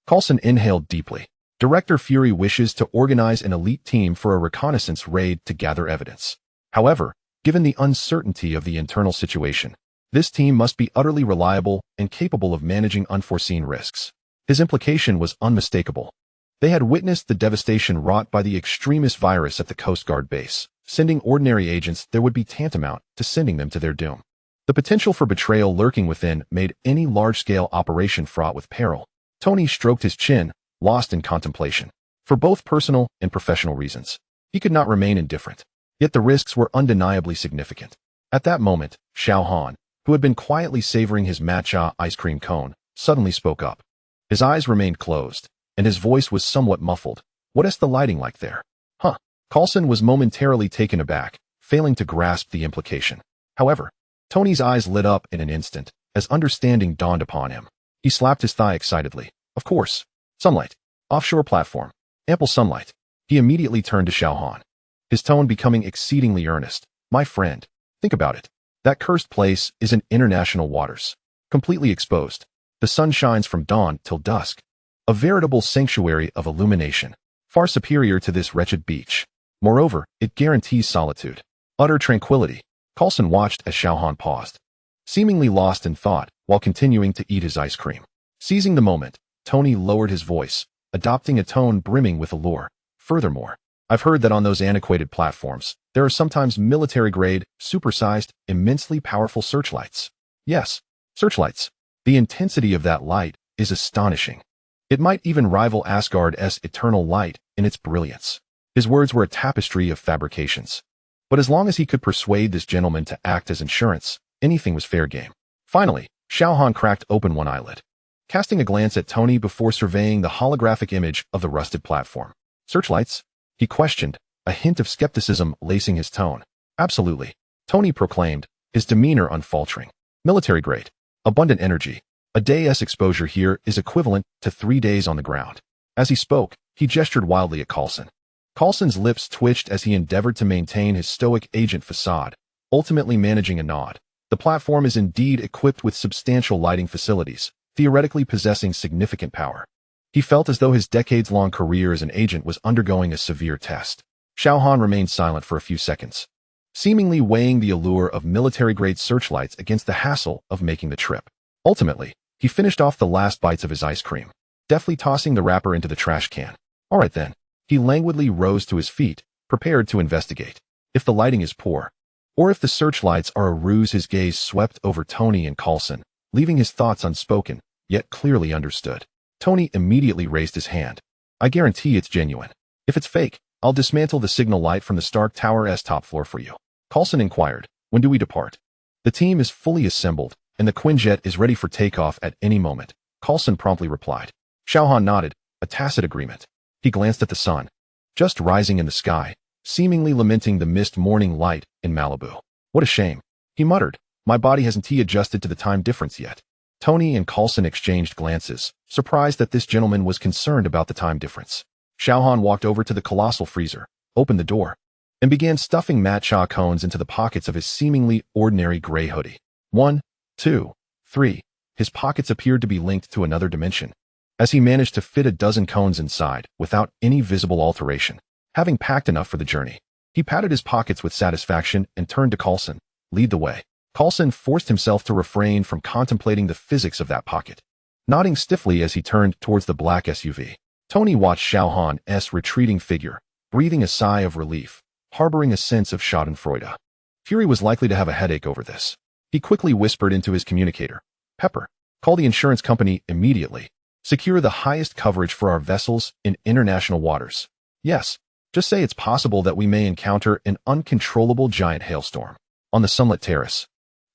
Coulson inhaled deeply. Director Fury wishes to organize an elite team for a reconnaissance raid to gather evidence. However, given the uncertainty of the internal situation, this team must be utterly reliable and capable of managing unforeseen risks. His implication was unmistakable. They had witnessed the devastation wrought by the extremist virus at the Coast Guard base. Sending ordinary agents there would be tantamount to sending them to their doom. The potential for betrayal lurking within made any large-scale operation fraught with peril. Tony stroked his chin, lost in contemplation. For both personal and professional reasons, he could not remain indifferent. Yet the risks were undeniably significant. At that moment, Xiao Han, who had been quietly savoring his matcha ice cream cone, suddenly spoke up. His eyes remained closed, and his voice was somewhat muffled. What is the lighting like there? Huh. Coulson was momentarily taken aback, failing to grasp the implication. However, Tony's eyes lit up in an instant, as understanding dawned upon him. He slapped his thigh excitedly. Of course. Sunlight. Offshore platform. Ample sunlight. He immediately turned to Xiao Han, his tone becoming exceedingly earnest. My friend, think about it. That cursed place is in international waters. Completely exposed. The sun shines from dawn till dusk. A veritable sanctuary of illumination, far superior to this wretched beach. Moreover, it guarantees solitude. Utter tranquility. Coulson watched as Xiao Han paused, seemingly lost in thought, while continuing to eat his ice cream. Seizing the moment, Tony lowered his voice, adopting a tone brimming with allure. Furthermore, I've heard that on those antiquated platforms, there are sometimes military-grade, supersized, immensely powerful searchlights. Yes, searchlights. The intensity of that light is astonishing. It might even rival Asgard's eternal light in its brilliance. His words were a tapestry of fabrications. But as long as he could persuade this gentleman to act as insurance, anything was fair game. Finally, Xiao Han cracked open one eyelid. casting a glance at Tony before surveying the holographic image of the rusted platform. Searchlights? He questioned, a hint of skepticism lacing his tone. Absolutely, Tony proclaimed, his demeanor unfaltering. Military grade. Abundant energy. A day's exposure here is equivalent to 3 days on the ground. As he spoke, he gestured wildly at Coulson. Coulson's lips twitched as he endeavored to maintain his stoic agent facade, ultimately managing a nod. The platform is indeed equipped with substantial lighting facilities, theoretically possessing significant power. He felt as though his decades-long career as an agent was undergoing a severe test. Xiao Han remained silent for a few seconds, seemingly weighing the allure of military-grade searchlights against the hassle of making the trip. Ultimately, he finished off the last bites of his ice cream, deftly tossing the wrapper into the trash can. All right then. He languidly rose to his feet, prepared to investigate. If the lighting is poor, or if the searchlights are a ruse, his gaze swept over Tony and Coulson, leaving his thoughts unspoken, yet clearly understood. Tony immediately raised his hand. I guarantee it's genuine. If it's fake, I'll dismantle the signal light from the Stark Tower's top floor for you. Coulson inquired, when do we depart? The team is fully assembled, and the Quinjet is ready for takeoff at any moment, Coulson promptly replied. Xiao Han nodded, a tacit agreement. He glanced at the sun, just rising in the sky, seemingly lamenting the missed morning light in Malibu. What a shame, he muttered. My body hasn't adjusted to the time difference yet. Tony and Coulson exchanged glances, surprised that this gentleman was concerned about the time difference. Xiao Han walked over to the colossal freezer, opened the door, and began stuffing matcha cones into the pockets of his seemingly ordinary gray hoodie. 1, 2, 3. His pockets appeared to be linked to another dimension, as he managed to fit a dozen cones inside without any visible alteration. Having packed enough for the journey, he patted his pockets with satisfaction and turned to Coulson. Lead the way. Coulson forced himself to refrain from contemplating the physics of that pocket, nodding stiffly as he turned towards the black SUV. Tony watched Xiao Han's retreating figure, breathing a sigh of relief, harboring a sense of schadenfreude. Fury was likely to have a headache over this. He quickly whispered into his communicator. Pepper, call the insurance company immediately. Secure the highest coverage for our vessels in international waters. Yes, just say it's possible that we may encounter an uncontrollable giant hailstorm. On the sunlit terrace,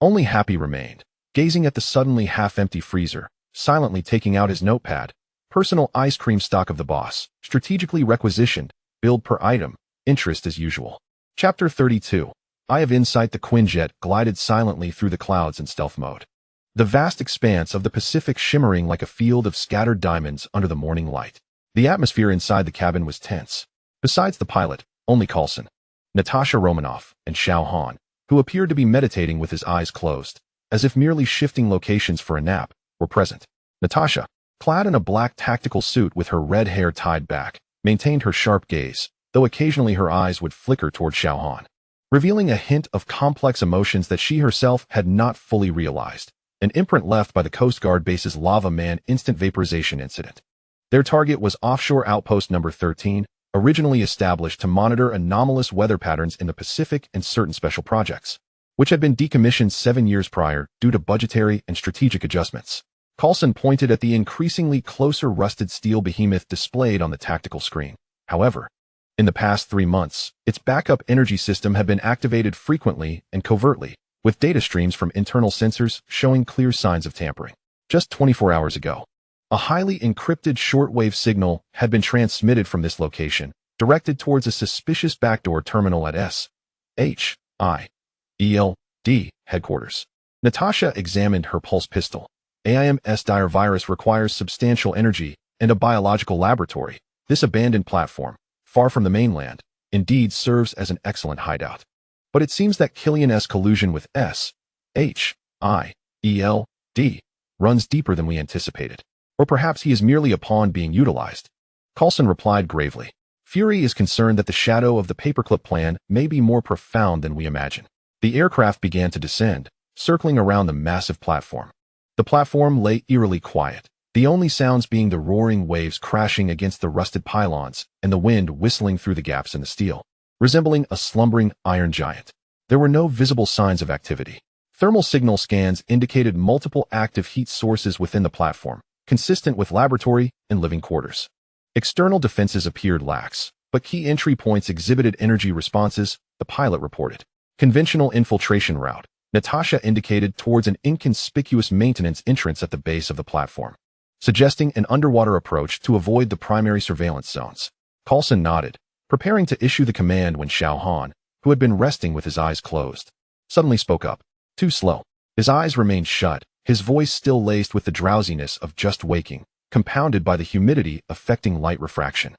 only Happy remained, gazing at the suddenly half-empty freezer, silently taking out his notepad. Personal ice cream stock of the boss, strategically requisitioned, billed per item, interest as usual. Chapter 32. Eye of Insight. The Quinjet glided silently through the clouds in stealth mode, the vast expanse of the Pacific shimmering like a field of scattered diamonds under the morning light. The atmosphere inside the cabin was tense. Besides the pilot, only Coulson, Natasha Romanoff, and Xiao Han, who appeared to be meditating with his eyes closed, as if merely shifting locations for a nap, were present. Natasha, clad in a black tactical suit with her red hair tied back, maintained her sharp gaze, though occasionally her eyes would flicker toward Xiao Han, revealing a hint of complex emotions that she herself had not fully realized. An imprint left by the Coast Guard base's Lava Man instant vaporization incident. Their target was offshore outpost number 13, originally established to monitor anomalous weather patterns in the Pacific and certain special projects, which had been decommissioned 7 years prior due to budgetary and strategic adjustments. Coulson pointed at the increasingly closer rusted steel behemoth displayed on the tactical screen. However, in the past 3 months, its backup energy system had been activated frequently and covertly, with data streams from internal sensors showing clear signs of tampering. Just 24 hours ago, a highly encrypted shortwave signal had been transmitted from this location, directed towards a suspicious backdoor terminal at S.H.I.E.L.D. headquarters. Natasha examined her pulse pistol. AIM's dire virus requires substantial energy and a biological laboratory. This abandoned platform, far from the mainland, indeed serves as an excellent hideout. But it seems that Killian's collusion with S.H.I.E.L.D. runs deeper than we anticipated. Or perhaps he is merely a pawn being utilized. Coulson replied gravely. Fury is concerned that the shadow of the paperclip plan may be more profound than we imagine. The aircraft began to descend, circling around the massive platform. The platform lay eerily quiet, the only sounds being the roaring waves crashing against the rusted pylons and the wind whistling through the gaps in the steel, resembling a slumbering iron giant. There were no visible signs of activity. Thermal signal scans indicated multiple active heat sources within the platform, consistent with laboratory and living quarters. External defenses appeared lax, but key entry points exhibited energy responses, the pilot reported. Conventional infiltration route, Natasha indicated towards an inconspicuous maintenance entrance at the base of the platform. suggesting an underwater approach to avoid the primary surveillance zones. Coulson nodded, preparing to issue the command when Xiao Han, who had been resting with his eyes closed, suddenly spoke up. Too slow. His eyes remained shut, his voice still laced with the drowsiness of just waking, compounded by the humidity affecting light refraction.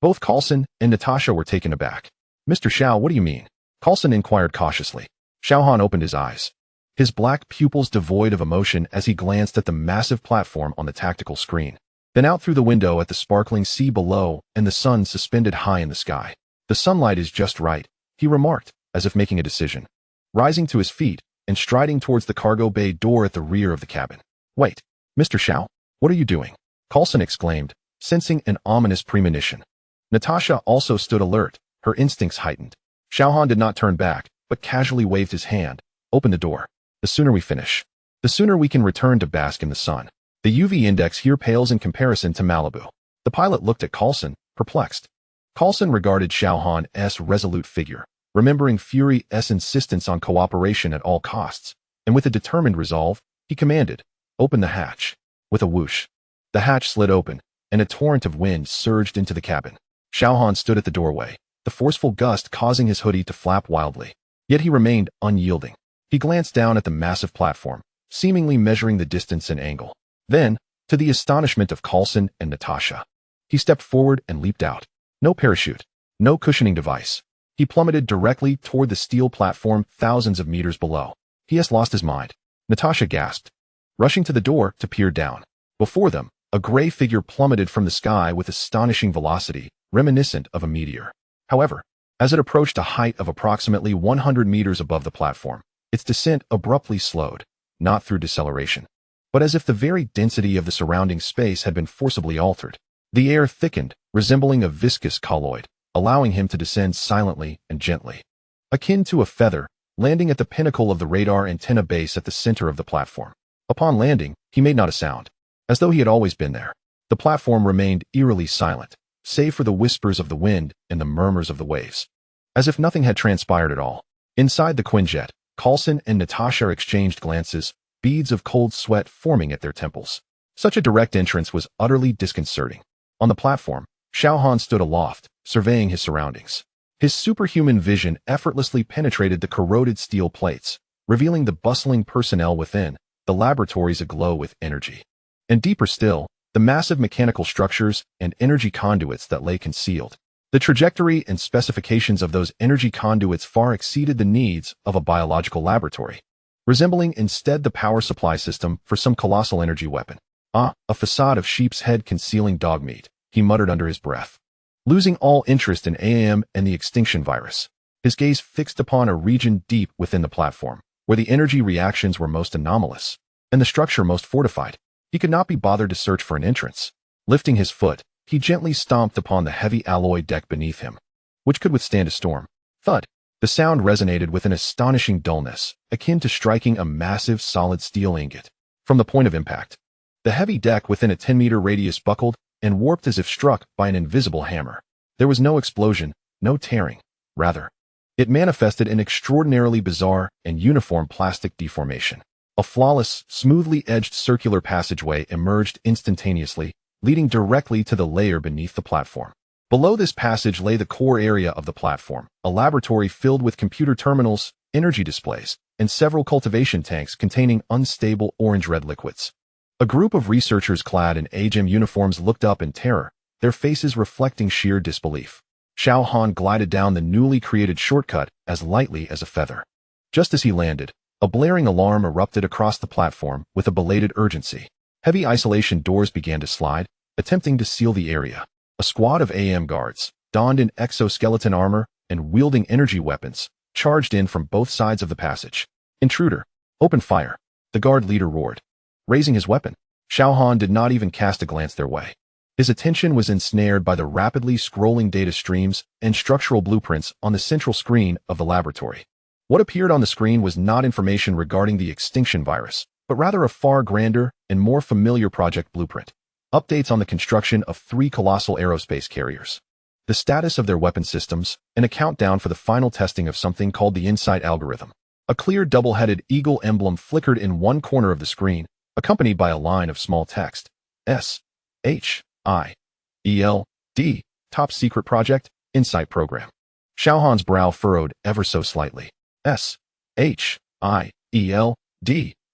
Both Coulson and Natasha were taken aback. "Mr. Xiao, what do you mean?" Coulson inquired cautiously. Xiao Han opened his eyes, his black pupils devoid of emotion as he glanced at the massive platform on the tactical screen, then out through the window at the sparkling sea below and the sun suspended high in the sky. "The sunlight is just right," he remarked, as if making a decision, rising to his feet and striding towards the cargo bay door at the rear of the cabin. "Wait, Mr. Xiao, what are you doing?" Coulson exclaimed, sensing an ominous premonition. Natasha also stood alert, her instincts heightened. Xiao Han did not turn back, but casually waved his hand. "Open the door. The sooner we finish, the sooner we can return to bask in the sun. The UV index here pales in comparison to Malibu." The pilot looked at Coulson, perplexed. Coulson regarded Xiao Han's resolute figure, remembering Fury's insistence on cooperation at all costs, and with a determined resolve, he commanded, "Open the hatch." With a whoosh, the hatch slid open, and a torrent of wind surged into the cabin. Xiao Han stood at the doorway, the forceful gust causing his hoodie to flap wildly. Yet he remained unyielding. He glanced down at the massive platform, seemingly measuring the distance and angle. Then, to the astonishment of Coulson and Natasha, he stepped forward and leaped out. No parachute, no cushioning device. He plummeted directly toward the steel platform thousands of meters below. He has lost his mind. Natasha gasped, rushing to the door to peer down. Before them, a gray figure plummeted from the sky with astonishing velocity, reminiscent of a meteor. However, as it approached a height of approximately 100 meters above the platform, its descent abruptly slowed, not through deceleration, but as if the very density of the surrounding space had been forcibly altered. The air thickened, resembling a viscous colloid, allowing him to descend silently and gently, akin to a feather, landing at the pinnacle of the radar antenna base at the center of the platform. Upon landing, he made not a sound, as though he had always been there. The platform remained eerily silent, save for the whispers of the wind and the murmurs of the waves, as if nothing had transpired at all. Inside the Quinjet, Coulson and Natasha exchanged glances, beads of cold sweat forming at their temples. Such a direct entrance was utterly disconcerting. On the platform, Xiao Han stood aloft, surveying his surroundings. His superhuman vision effortlessly penetrated the corroded steel plates, revealing the bustling personnel within, the laboratories aglow with energy. And deeper still, the massive mechanical structures and energy conduits that lay concealed. The trajectory and specifications of those energy conduits far exceeded the needs of a biological laboratory, resembling instead the power supply system for some colossal energy weapon. "Ah, a facade of sheep's head concealing dog meat," he muttered under his breath. Losing all interest in AAM and the extinction virus, his gaze fixed upon a region deep within the platform, where the energy reactions were most anomalous, and the structure most fortified. He could not be bothered to search for an entrance. Lifting his foot, he gently stomped upon the heavy alloy deck beneath him, which could withstand a storm. Thud! The sound resonated with an astonishing dullness, akin to striking a massive solid steel ingot. From the point of impact, the heavy deck within a 10-meter radius buckled and warped as if struck by an invisible hammer. There was no explosion, no tearing. Rather, it manifested an extraordinarily bizarre and uniform plastic deformation. A flawless, smoothly edged circular passageway emerged instantaneously, leading directly to the layer beneath the platform. Below this passage lay the core area of the platform, a laboratory filled with computer terminals, energy displays, and several cultivation tanks containing unstable orange-red liquids. A group of researchers clad in AGM uniforms looked up in terror, their faces reflecting sheer disbelief. Xiao Han glided down the newly created shortcut as lightly as a feather. Just as he landed, a blaring alarm erupted across the platform with a belated urgency. Heavy isolation doors began to slide, attempting to seal the area. A squad of AM guards, donned in exoskeleton armor and wielding energy weapons, charged in from both sides of the passage. "Intruder, open fire," the guard leader roared. Raising his weapon, Xiao Han did not even cast a glance their way. His attention was ensnared by the rapidly scrolling data streams and structural blueprints on the central screen of the laboratory. What appeared on the screen was not information regarding the extinction virus, but rather a far grander and more familiar project blueprint. Updates on the construction of 3 colossal aerospace carriers, the status of their weapon systems, and a countdown for the final testing of something called the InSight algorithm. A clear double-headed eagle emblem flickered in one corner of the screen, accompanied by a line of small text. S.H.I.E.L.D. Top Secret Project, Insight Program. Xiao Han's brow furrowed ever so slightly. S.H.I.E.L.D.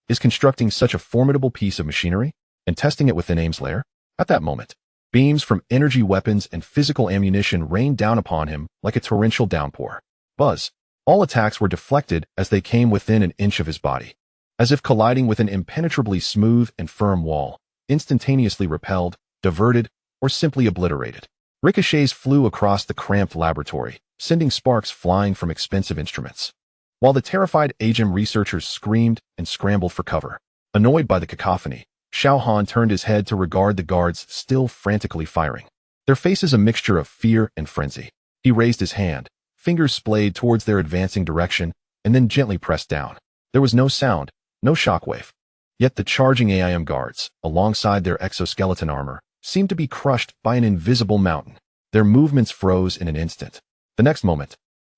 is constructing such a formidable piece of machinery and testing it within Aim's lair? At that moment, beams from energy weapons and physical ammunition rained down upon him like a torrential downpour. Buzz. All attacks were deflected as they came within an inch of his body, as if colliding with an impenetrably smooth and firm wall, instantaneously repelled, diverted, or simply obliterated. Ricochets flew across the cramped laboratory, sending sparks flying from expensive instruments, while the terrified Agem researchers screamed and scrambled for cover. Annoyed by the cacophony, Xiao Han turned his head to regard the guards still frantically firing, their faces a mixture of fear and frenzy. He raised his hand, fingers splayed towards their advancing direction, and then gently pressed down. There was no sound, no shockwave. Yet the charging AIM guards, alongside their exoskeleton armor, seemed to be crushed by an invisible mountain. Their movements froze in an instant. The next moment,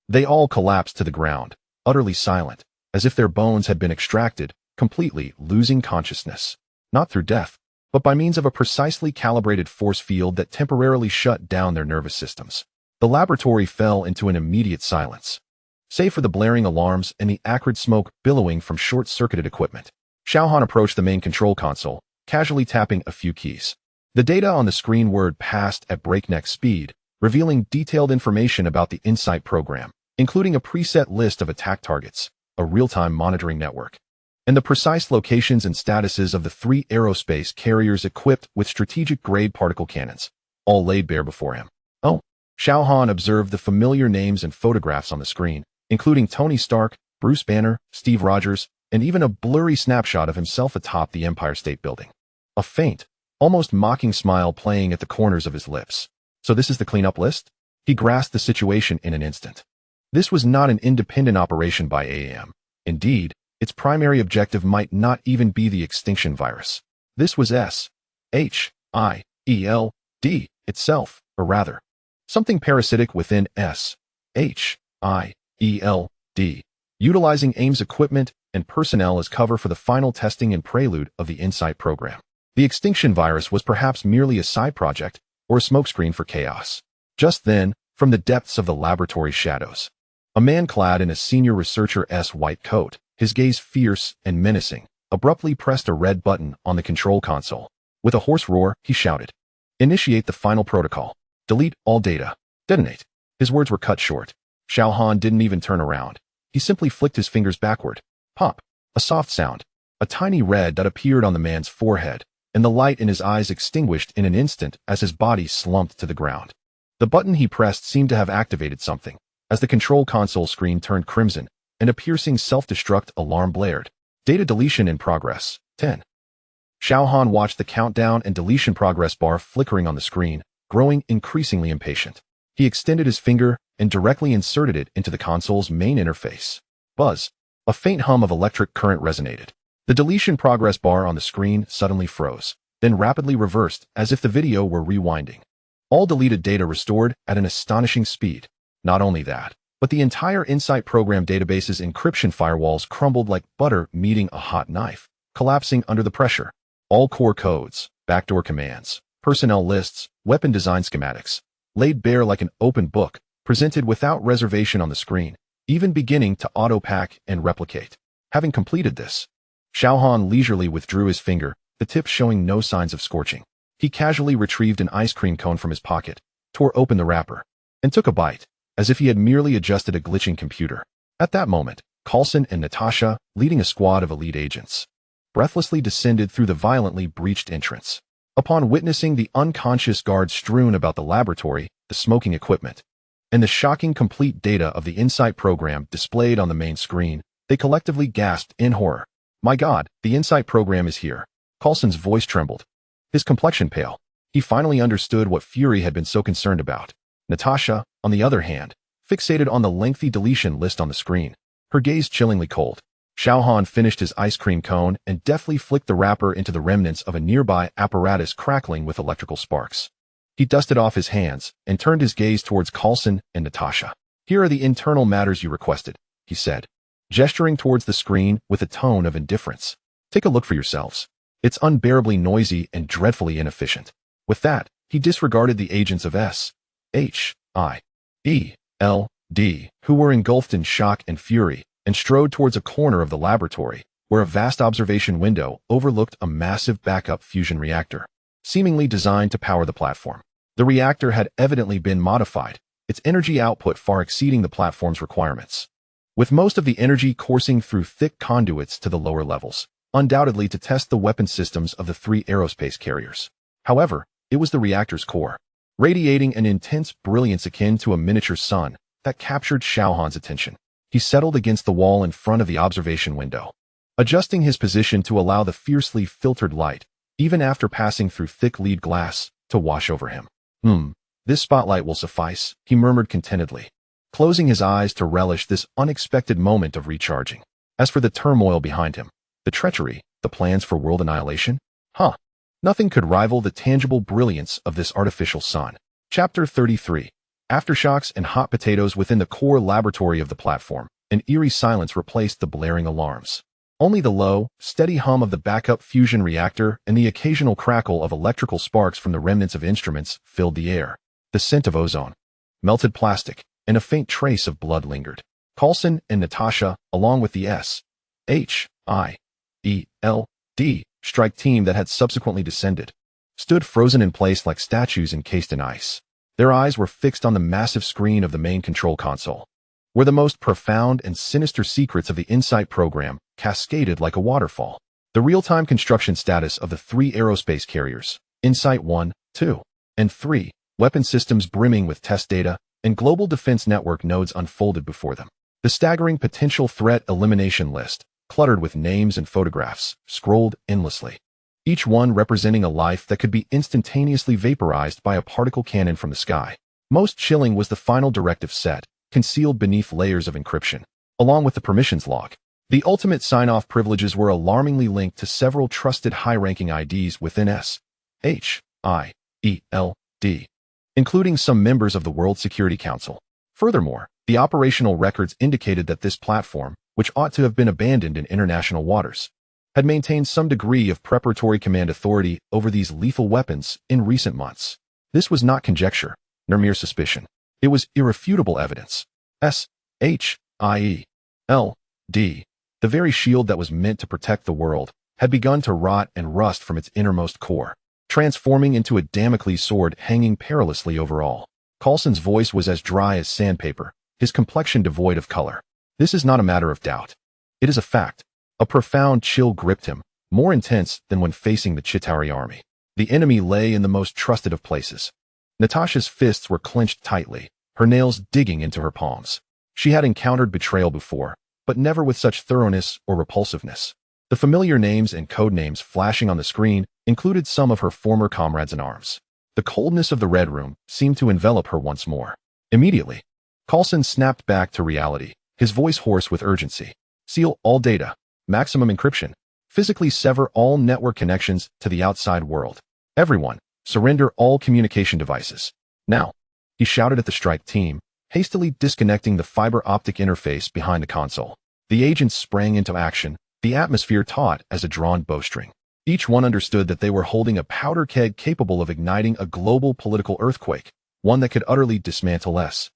they all collapsed to the ground, utterly silent, as if their bones had been extracted, completely losing consciousness. Not through death, but by means of a precisely calibrated force field that temporarily shut down their nervous systems. The laboratory fell into an immediate silence, save for the blaring alarms and the acrid smoke billowing from short-circuited equipment. Xiao Han approached the main control console, casually tapping a few keys. The data on the screen whirred past at breakneck speed, revealing detailed information about the Insight program, including a preset list of attack targets, a real-time monitoring network, and the precise locations and statuses of the 3 aerospace carriers equipped with strategic-grade particle cannons, all laid bare before him. Oh, Xiao Han observed the familiar names and photographs on the screen, including Tony Stark, Bruce Banner, Steve Rogers, and even a blurry snapshot of himself atop the Empire State Building. A faint, almost mocking smile playing at the corners of his lips. So this is the cleanup list? He grasped the situation in an instant. This was not an independent operation by AIM. Indeed, its primary objective might not even be the extinction virus. This was S.H.I.E.L.D. itself, or rather, something parasitic within S.H.I.E.L.D., utilizing AIM's equipment and personnel as cover for the final testing and prelude of the Insight program. The extinction virus was perhaps merely a side project or a smokescreen for chaos. Just then, from the depths of the laboratory shadows, a man clad in a senior researcher's white coat, his gaze fierce and menacing, abruptly pressed a red button on the control console. With a hoarse roar, he shouted, "Initiate the final protocol. Delete all data. Detonate." His words were cut short. Xiao Han didn't even turn around. He simply flicked his fingers backward. Pop. A soft sound. A tiny red dot appeared on the man's forehead, and the light in his eyes extinguished in an instant as his body slumped to the ground. The button he pressed seemed to have activated something, as the control console screen turned crimson, and a piercing self-destruct alarm blared. Data deletion in progress. 10. Xiao Han watched the countdown and deletion progress bar flickering on the screen, growing increasingly impatient. He extended his finger and directly inserted it into the console's main interface. Buzz. A faint hum of electric current resonated. The deletion progress bar on the screen suddenly froze, then rapidly reversed as if the video were rewinding. All deleted data restored at an astonishing speed. Not only that, but the entire Insight program database's encryption firewalls crumbled like butter meeting a hot knife, collapsing under the pressure. All core codes, backdoor commands, personnel lists, weapon design schematics, laid bare like an open book, presented without reservation on the screen, even beginning to auto-pack and replicate. Having completed this, Xiao Han leisurely withdrew his finger, the tip showing no signs of scorching. He casually retrieved an ice cream cone from his pocket, tore open the wrapper, and took a bite, as if he had merely adjusted a glitching computer. At that moment, Coulson and Natasha, leading a squad of elite agents, breathlessly descended through the violently breached entrance. Upon witnessing the unconscious guards strewn about the laboratory, the smoking equipment, and the shocking complete data of the Insight program displayed on the main screen, they collectively gasped in horror. "My God, the Insight program is here." Coulson's voice trembled, his complexion pale. He finally understood what Fury had been so concerned about. Natasha, on the other hand, fixated on the lengthy deletion list on the screen, her gaze chillingly cold. Xiao Han finished his ice cream cone and deftly flicked the wrapper into the remnants of a nearby apparatus crackling with electrical sparks. He dusted off his hands and turned his gaze towards Coulson and Natasha. "Here are the internal matters you requested," he said, gesturing towards the screen with a tone of indifference. "Take a look for yourselves." It's unbearably noisy and dreadfully inefficient. With that, he disregarded the agents of S.H.I.E.L.D, who were engulfed in shock and fury, and strode towards a corner of the laboratory, where a vast observation window overlooked a massive backup fusion reactor, seemingly designed to power the platform. The reactor had evidently been modified, its energy output far exceeding the platform's requirements, with most of the energy coursing through thick conduits to the lower levels, undoubtedly to test the weapon systems of the 3 aerospace carriers. However, it was the reactor's core, radiating an intense brilliance akin to a miniature sun, that captured Xiao Han's attention. He settled against the wall in front of the observation window, adjusting his position to allow the fiercely filtered light, even after passing through thick lead glass, to wash over him. This spotlight will suffice, he murmured contentedly, closing his eyes to relish this unexpected moment of recharging. As for the turmoil behind him, the treachery, the plans for world annihilation, nothing could rival the tangible brilliance of this artificial sun. Chapter 33. Aftershocks and hot potatoes. Within the core laboratory of the platform, an eerie silence replaced the blaring alarms. Only the low, steady hum of the backup fusion reactor and the occasional crackle of electrical sparks from the remnants of instruments filled the air. The scent of ozone, melted plastic, and a faint trace of blood lingered. Coulson and Natasha, along with the S.H.I.E.L.D strike team that had subsequently descended, stood frozen in place like statues encased in ice. Their eyes were fixed on the massive screen of the main control console, where the most profound and sinister secrets of the InSight program cascaded like a waterfall. The real-time construction status of the 3 aerospace carriers, InSight 1, 2, and 3, weapon systems brimming with test data, and global defense network nodes unfolded before them. The staggering potential threat elimination list, cluttered with names and photographs, scrolled endlessly, each one representing a life that could be instantaneously vaporized by a particle cannon from the sky. Most chilling was the final directive set, concealed beneath layers of encryption, along with the permissions log. The ultimate sign-off privileges were alarmingly linked to several trusted high-ranking IDs within S.H.I.E.L.D, including some members of the World Security Council. Furthermore, the operational records indicated that this platform, which ought to have been abandoned in international waters, had maintained some degree of preparatory command authority over these lethal weapons in recent months. This was not conjecture, nor mere suspicion. It was irrefutable evidence. S.H.I.E.L.D, the very shield that was meant to protect the world, had begun to rot and rust from its innermost core, transforming into a Damocles sword hanging perilously over all. Coulson's voice was as dry as sandpaper, his complexion devoid of color. This is not a matter of doubt. It is a fact. A profound chill gripped him, more intense than when facing the Chitauri army. The enemy lay in the most trusted of places. Natasha's fists were clenched tightly, her nails digging into her palms. She had encountered betrayal before, but never with such thoroughness or repulsiveness. The familiar names and code names flashing on the screen included some of her former comrades in arms. The coldness of the Red Room seemed to envelop her once more. Immediately, Coulson snapped back to reality, his voice hoarse with urgency. Seal all data. Maximum encryption. Physically sever all network connections to the outside world. Everyone, surrender all communication devices. Now, he shouted at the strike team, hastily disconnecting the fiber optic interface behind the console. The agents sprang into action, the atmosphere taut as a drawn bowstring. Each one understood that they were holding a powder keg capable of igniting a global political earthquake, one that could utterly dismantle S.H.I.E.L.D.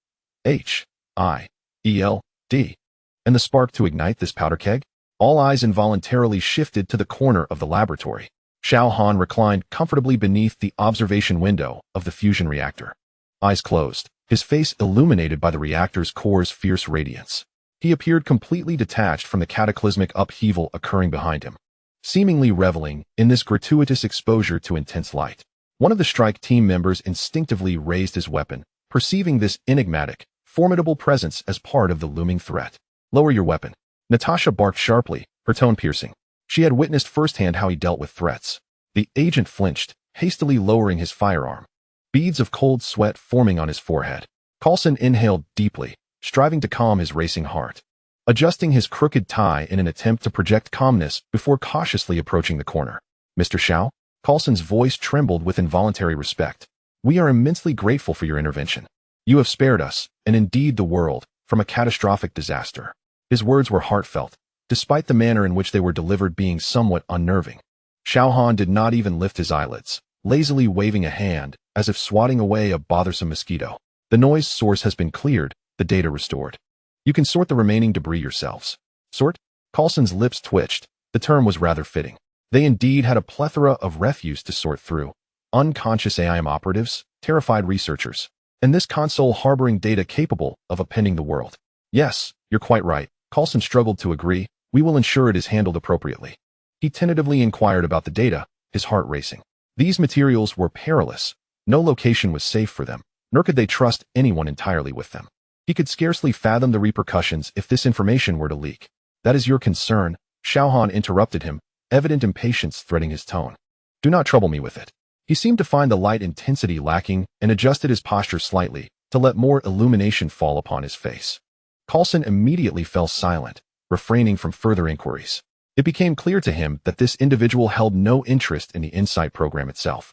And the spark to ignite this powder keg? All eyes involuntarily shifted to the corner of the laboratory. Xiao Han reclined comfortably beneath the observation window of the fusion reactor. Eyes closed, his face illuminated by the reactor's core's fierce radiance. He appeared completely detached from the cataclysmic upheaval occurring behind him, seemingly reveling in this gratuitous exposure to intense light. One of the strike team members instinctively raised his weapon, perceiving this enigmatic, formidable presence as part of the looming threat. Lower your weapon. Natasha barked sharply, her tone piercing. She had witnessed firsthand how he dealt with threats. The agent flinched, hastily lowering his firearm, beads of cold sweat forming on his forehead. Coulson inhaled deeply, striving to calm his racing heart, adjusting his crooked tie in an attempt to project calmness before cautiously approaching the corner. Mr. Xiao? Coulson's voice trembled with involuntary respect. We are immensely grateful for your intervention. You have spared us, and indeed the world, from a catastrophic disaster. His words were heartfelt, despite the manner in which they were delivered being somewhat unnerving. Xiao Han did not even lift his eyelids, lazily waving a hand as if swatting away a bothersome mosquito. The noise source has been cleared, the data restored. You can sort the remaining debris yourselves. Sort? Coulson's lips twitched. The term was rather fitting. They indeed had a plethora of refuse to sort through. Unconscious AIM operatives, terrified researchers, and this console harboring data capable of appending the world. Yes, you're quite right. Coulson struggled to agree. We will ensure it is handled appropriately. He tentatively inquired about the data, his heart racing. These materials were perilous. No location was safe for them, nor could they trust anyone entirely with them. He could scarcely fathom the repercussions if this information were to leak. That is your concern, Xiao Han interrupted him, evident impatience threading his tone. Do not trouble me with it. He seemed to find the light intensity lacking and adjusted his posture slightly to let more illumination fall upon his face. Coulson immediately fell silent, refraining from further inquiries. It became clear to him that this individual held no interest in the InSight program itself.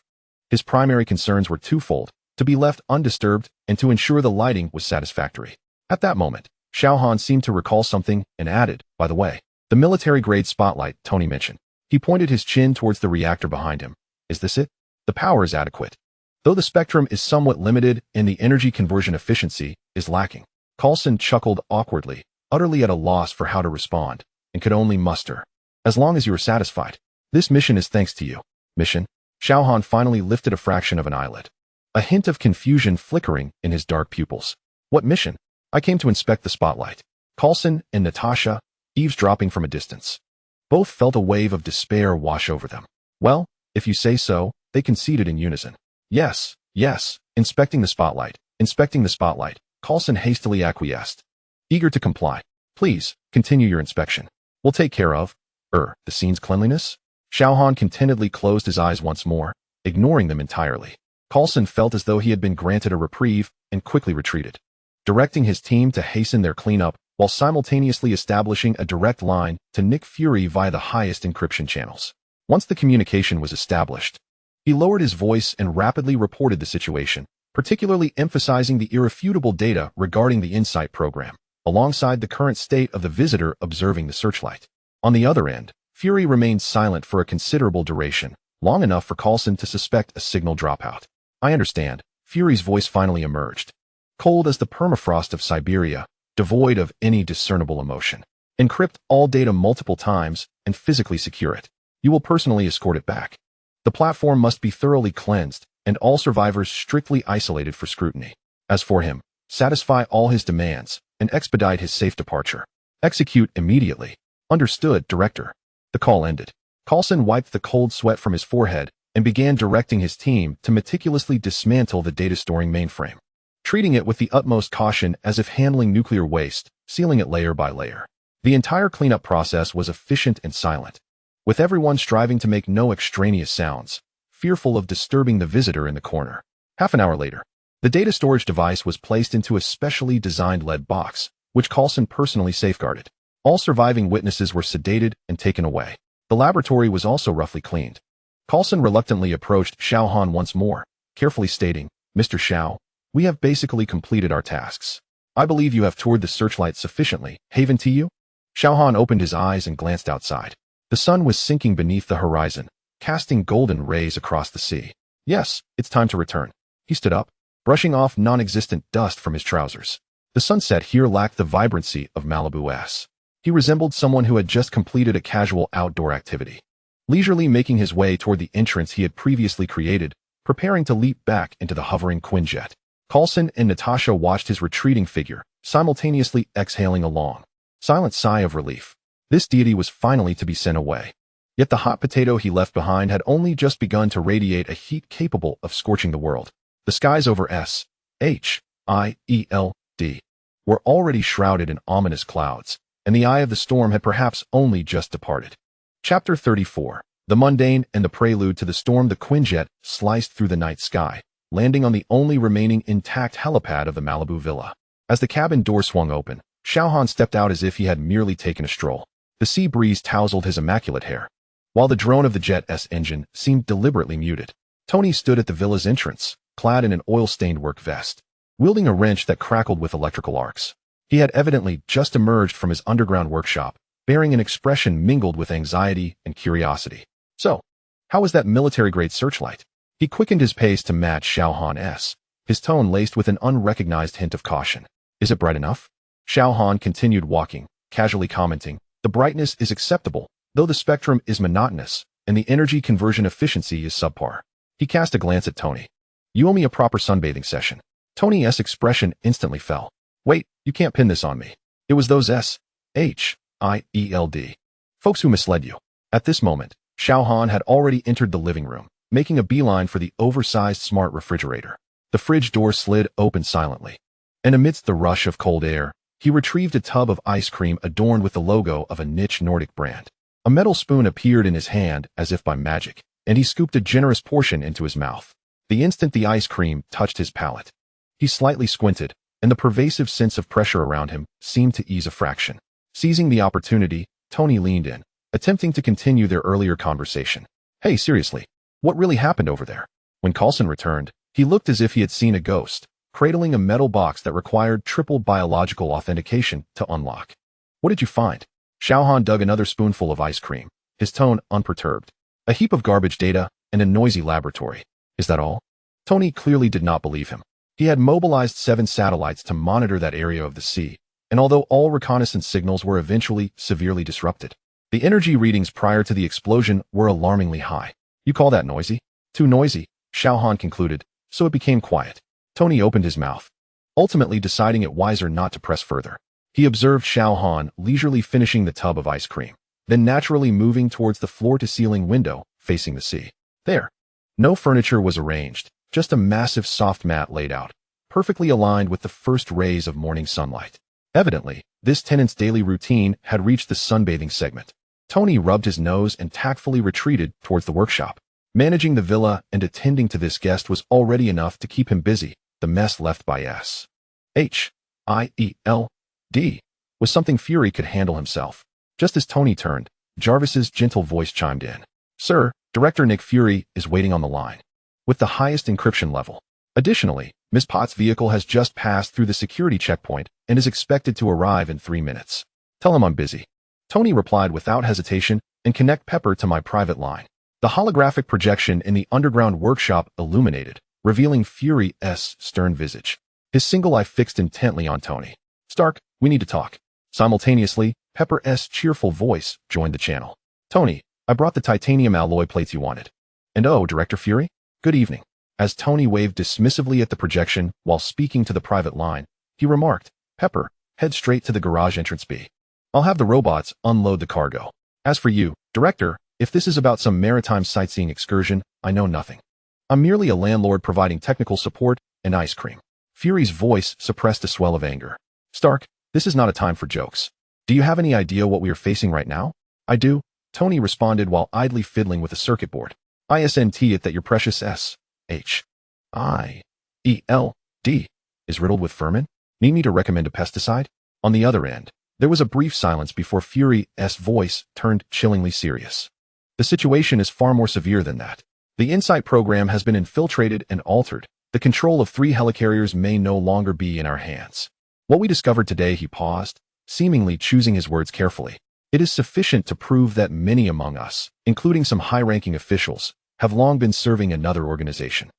His primary concerns were twofold: to be left undisturbed and to ensure the lighting was satisfactory. At that moment, Xiao Han seemed to recall something and added, by the way, the military-grade spotlight Tony mentioned. He pointed his chin towards the reactor behind him. Is this it? The power is adequate, though the spectrum is somewhat limited and the energy conversion efficiency is lacking. Coulson chuckled awkwardly, utterly at a loss for how to respond, and could only muster. As long as you are satisfied. This mission is thanks to you. Mission? Xiao Han finally lifted a fraction of an eyelid, a hint of confusion flickering in his dark pupils. What mission? I came to inspect the spotlight. Coulson and Natasha, eavesdropping from a distance. Both felt a wave of despair wash over them. Well, if you say so, they conceded in unison. Yes, inspecting the spotlight. Coulson hastily acquiesced, eager to comply. Please, continue your inspection. We'll take care of, the scene's cleanliness? Xiao Han contentedly closed his eyes once more, ignoring them entirely. Coulson felt as though he had been granted a reprieve and quickly retreated, directing his team to hasten their cleanup while simultaneously establishing a direct line to Nick Fury via the highest encryption channels. Once the communication was established, he lowered his voice and rapidly reported the situation, particularly emphasizing the irrefutable data regarding the InSight program, alongside the current state of the visitor observing the searchlight. On the other end, Fury remained silent for a considerable duration, long enough for Coulson to suspect a signal dropout. I understand, Fury's voice finally emerged, cold as the permafrost of Siberia, devoid of any discernible emotion. Encrypt all data multiple times and physically secure it. You will personally escort it back. The platform must be thoroughly cleansed and all survivors strictly isolated for scrutiny. As for him, satisfy all his demands and expedite his safe departure. Execute immediately. Understood, Director. The call ended. Coulson wiped the cold sweat from his forehead and began directing his team to meticulously dismantle the data-storing mainframe, treating it with the utmost caution as if handling nuclear waste, sealing it layer by layer. The entire cleanup process was efficient and silent, with everyone striving to make no extraneous sounds, fearful of disturbing the visitor in the corner. Half an hour later, the data storage device was placed into a specially designed lead box, which Coulson personally safeguarded. All surviving witnesses were sedated and taken away. The laboratory was also roughly cleaned. Coulson reluctantly approached Xiao Han once more, carefully stating, Mr. Xiao, we have basically completed our tasks. I believe you have toured the searchlight sufficiently. Haven to you? Xiao Han opened his eyes and glanced outside. The sun was sinking beneath the horizon, casting golden rays across the sea. Yes, it's time to return. He stood up, brushing off non-existent dust from his trousers. The sunset here lacked the vibrancy of Malibu-S. He resembled someone who had just completed a casual outdoor activity, leisurely making his way toward the entrance he had previously created, preparing to leap back into the hovering Quinjet. Coulson and Natasha watched his retreating figure, simultaneously exhaling a long, silent sigh of relief. This deity was finally to be sent away. Yet the hot potato he left behind had only just begun to radiate a heat capable of scorching the world. The skies over S.H.I.E.L.D. were already shrouded in ominous clouds, and the eye of the storm had perhaps only just departed. Chapter 34. The mundane and the prelude to the storm. The Quinjet sliced through the night sky, landing on the only remaining intact helipad of the Malibu villa. As the cabin door swung open, Xiao Han stepped out as if he had merely taken a stroll. The sea breeze tousled his immaculate hair, while the drone of the jet's engine seemed deliberately muted. Tony stood at the villa's entrance, clad in an oil-stained work vest, wielding a wrench that crackled with electrical arcs. He had evidently just emerged from his underground workshop, bearing an expression mingled with anxiety and curiosity. So, How was that military-grade searchlight? He quickened his pace to match Xiao Han's, his tone laced with an unrecognized hint of caution. Is it bright enough? Xiao Han continued walking, casually commenting, the brightness is acceptable, though the spectrum is monotonous, and the energy conversion efficiency is subpar. He cast a glance at Tony. You owe me a proper sunbathing session. Tony's expression instantly fell. Wait, you can't pin this on me. It was those S.H.I.E.L.D. folks who misled you. At this moment, Xiao Han had already entered the living room, making a beeline for the oversized smart refrigerator. The fridge door slid open silently, and amidst the rush of cold air, he retrieved a tub of ice cream adorned with the logo of a niche Nordic brand. A metal spoon appeared in his hand as if by magic, and he scooped a generous portion into his mouth. The instant the ice cream touched his palate, he slightly squinted, and the pervasive sense of pressure around him seemed to ease a fraction. Seizing the opportunity, Tony leaned in, attempting to continue their earlier conversation. Hey, seriously, what really happened over there? When Carlson returned, he looked as if he had seen a ghost, cradling a metal box that required triple biological authentication to unlock. What did you find? Xiao Han dug another spoonful of ice cream, his tone unperturbed. A heap of garbage data and a noisy laboratory. Is that all? Tony clearly did not believe him. He had mobilized 7 satellites to monitor that area of the sea, and although all reconnaissance signals were eventually severely disrupted, the energy readings prior to the explosion were alarmingly high. You call that noisy? Too noisy, Xiao Han concluded, so it became quiet. Tony opened his mouth, ultimately deciding it wiser not to press further. He observed Xiao Han leisurely finishing the tub of ice cream, then naturally moving towards the floor-to-ceiling window facing the sea. There. No furniture was arranged, just a massive soft mat laid out, perfectly aligned with the first rays of morning sunlight. Evidently, this tenant's daily routine had reached the sunbathing segment. Tony rubbed his nose and tactfully retreated towards the workshop. Managing the villa and attending to this guest was already enough to keep him busy. The mess left by S.H.I.E.L.D. was something Fury could handle himself. Just as Tony turned, Jarvis's gentle voice chimed in. Sir, Director Nick Fury is waiting on the line, with the highest encryption level. Additionally, Ms. Potts' vehicle has just passed through the security checkpoint and is expected to arrive in 3 minutes. Tell him I'm busy. Tony replied without hesitation, and connect Pepper to my private line. The holographic projection in the underground workshop illuminated, revealing Fury's stern visage. His single eye fixed intently on Tony. Stark, we need to talk. Simultaneously, Pepper's cheerful voice joined the channel. Tony, I brought the titanium alloy plates you wanted. And oh, Director Fury? Good evening. As Tony waved dismissively at the projection while speaking to the private line, he remarked, Pepper, head straight to the garage entrance B. I'll have the robots unload the cargo. As for you, Director, if this is about some maritime sightseeing excursion, I know nothing. I'm merely a landlord providing technical support and ice cream. Fury's voice suppressed a swell of anger. Stark, this is not a time for jokes. Do you have any idea what we are facing right now? I do, Tony responded while idly fiddling with a circuit board. ISNT it that your precious S.H.I.E.L.D. is riddled with vermin? Need me to recommend a pesticide? On the other end, there was a brief silence before Fury's voice turned chillingly serious. The situation is far more severe than that. The InSight program has been infiltrated and altered. The control of 3 helicarriers may no longer be in our hands. What we discovered today, he paused, seemingly choosing his words carefully. It is sufficient to prove that many among us, including some high-ranking officials, have long been serving another organization.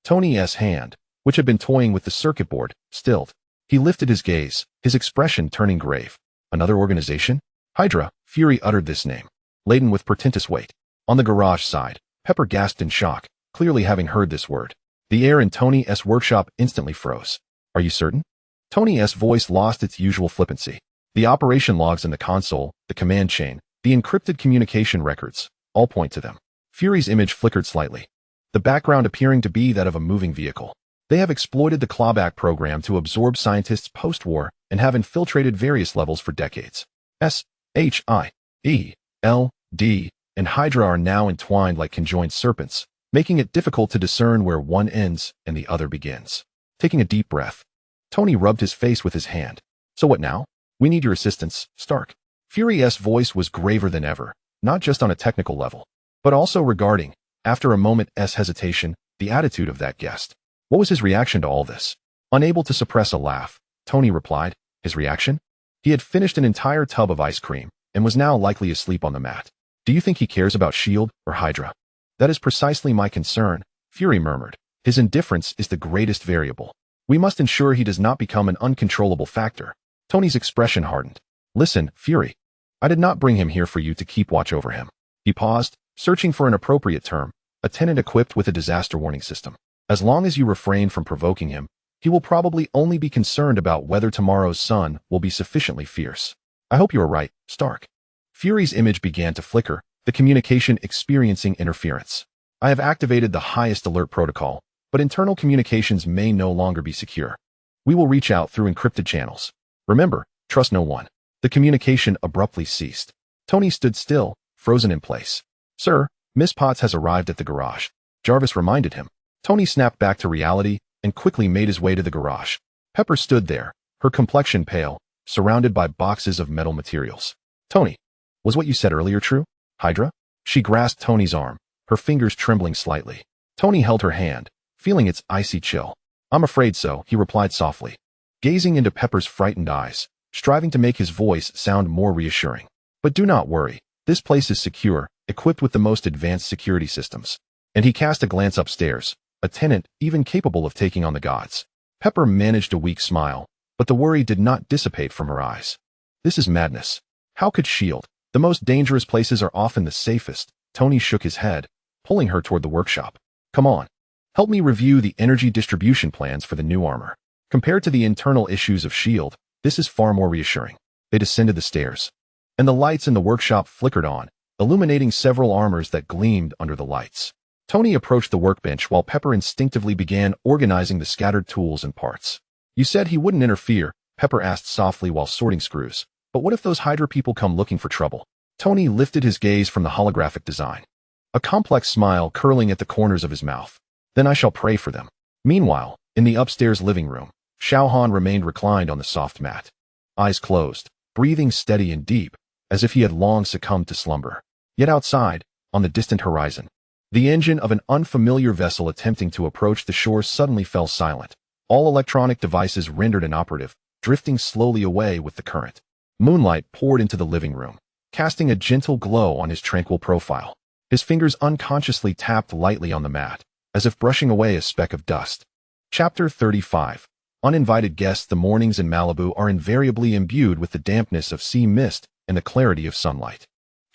Tony's hand, which had been toying with the circuit board, stilled. He lifted his gaze, his expression turning grave. Another organization? Hydra, Fury uttered this name, laden with portentous weight. On the garage side, Pepper gasped in shock, clearly having heard this word. The air in Tony's workshop instantly froze. Are you certain? Tony's voice lost its usual flippancy. The operation logs in the console, the command chain, the encrypted communication records, all point to them. Fury's image flickered slightly, the background appearing to be that of a moving vehicle. They have exploited the clawback program to absorb scientists post-war and have infiltrated various levels for decades. S.H.I.E.L.D. and Hydra are now entwined like conjoined serpents, making it difficult to discern where one ends and the other begins. Taking a deep breath, Tony rubbed his face with his hand. So what now? We need your assistance, Stark. Fury's voice was graver than ever, not just on a technical level, but also regarding, after a moment's hesitation, the attitude of that guest. What was his reaction to all this? Unable to suppress a laugh, Tony replied. His reaction? He had finished an entire tub of ice cream and was now likely asleep on the mat. Do you think he cares about S.H.I.E.L.D. or Hydra? That is precisely my concern, Fury murmured. His indifference is the greatest variable. We must ensure he does not become an uncontrollable factor. Tony's expression hardened. Listen, Fury. I did not bring him here for you to keep watch over him. He paused, searching for an appropriate term, a tenant equipped with a disaster warning system. As long as you refrain from provoking him, he will probably only be concerned about whether tomorrow's sun will be sufficiently fierce. I hope you are right, Stark. Fury's image began to flicker, the communication experiencing interference. I have activated the highest alert protocol, but internal communications may no longer be secure. We will reach out through encrypted channels. Remember, trust no one. The communication abruptly ceased. Tony stood still, frozen in place. Sir, Miss Potts has arrived at the garage. Jarvis reminded him. Tony snapped back to reality and quickly made his way to the garage. Pepper stood there, her complexion pale, surrounded by boxes of metal materials. Tony, was what you said earlier true? Hydra? She grasped Tony's arm, her fingers trembling slightly. Tony held her hand, feeling its icy chill. I'm afraid so, he replied softly, gazing into Pepper's frightened eyes, striving to make his voice sound more reassuring. But do not worry, this place is secure, equipped with the most advanced security systems. And he cast a glance upstairs, a tenant even capable of taking on the gods. Pepper managed a weak smile, but the worry did not dissipate from her eyes. This is madness. How could S.H.I.E.L.D.? The most dangerous places are often the safest. Tony shook his head, pulling her toward the workshop. Come on. Help me review the energy distribution plans for the new armor. Compared to the internal issues of S.H.I.E.L.D., this is far more reassuring. They descended the stairs, and the lights in the workshop flickered on, illuminating several armors that gleamed under the lights. Tony approached the workbench while Pepper instinctively began organizing the scattered tools and parts. You said he wouldn't interfere, Pepper asked softly while sorting screws. But what if those Hydra people come looking for trouble? Tony lifted his gaze from the holographic design, a complex smile curling at the corners of his mouth. Then I shall pray for them. Meanwhile, in the upstairs living room, Xiao Han remained reclined on the soft mat, eyes closed, breathing steady and deep, as if he had long succumbed to slumber. Yet outside, on the distant horizon, the engine of an unfamiliar vessel attempting to approach the shore suddenly fell silent. All electronic devices rendered inoperative, drifting slowly away with the current. Moonlight poured into the living room, casting a gentle glow on his tranquil profile. His fingers unconsciously tapped lightly on the mat, as if brushing away a speck of dust. Chapter 35. Uninvited guests. The mornings in Malibu are invariably imbued with the dampness of sea mist and the clarity of sunlight.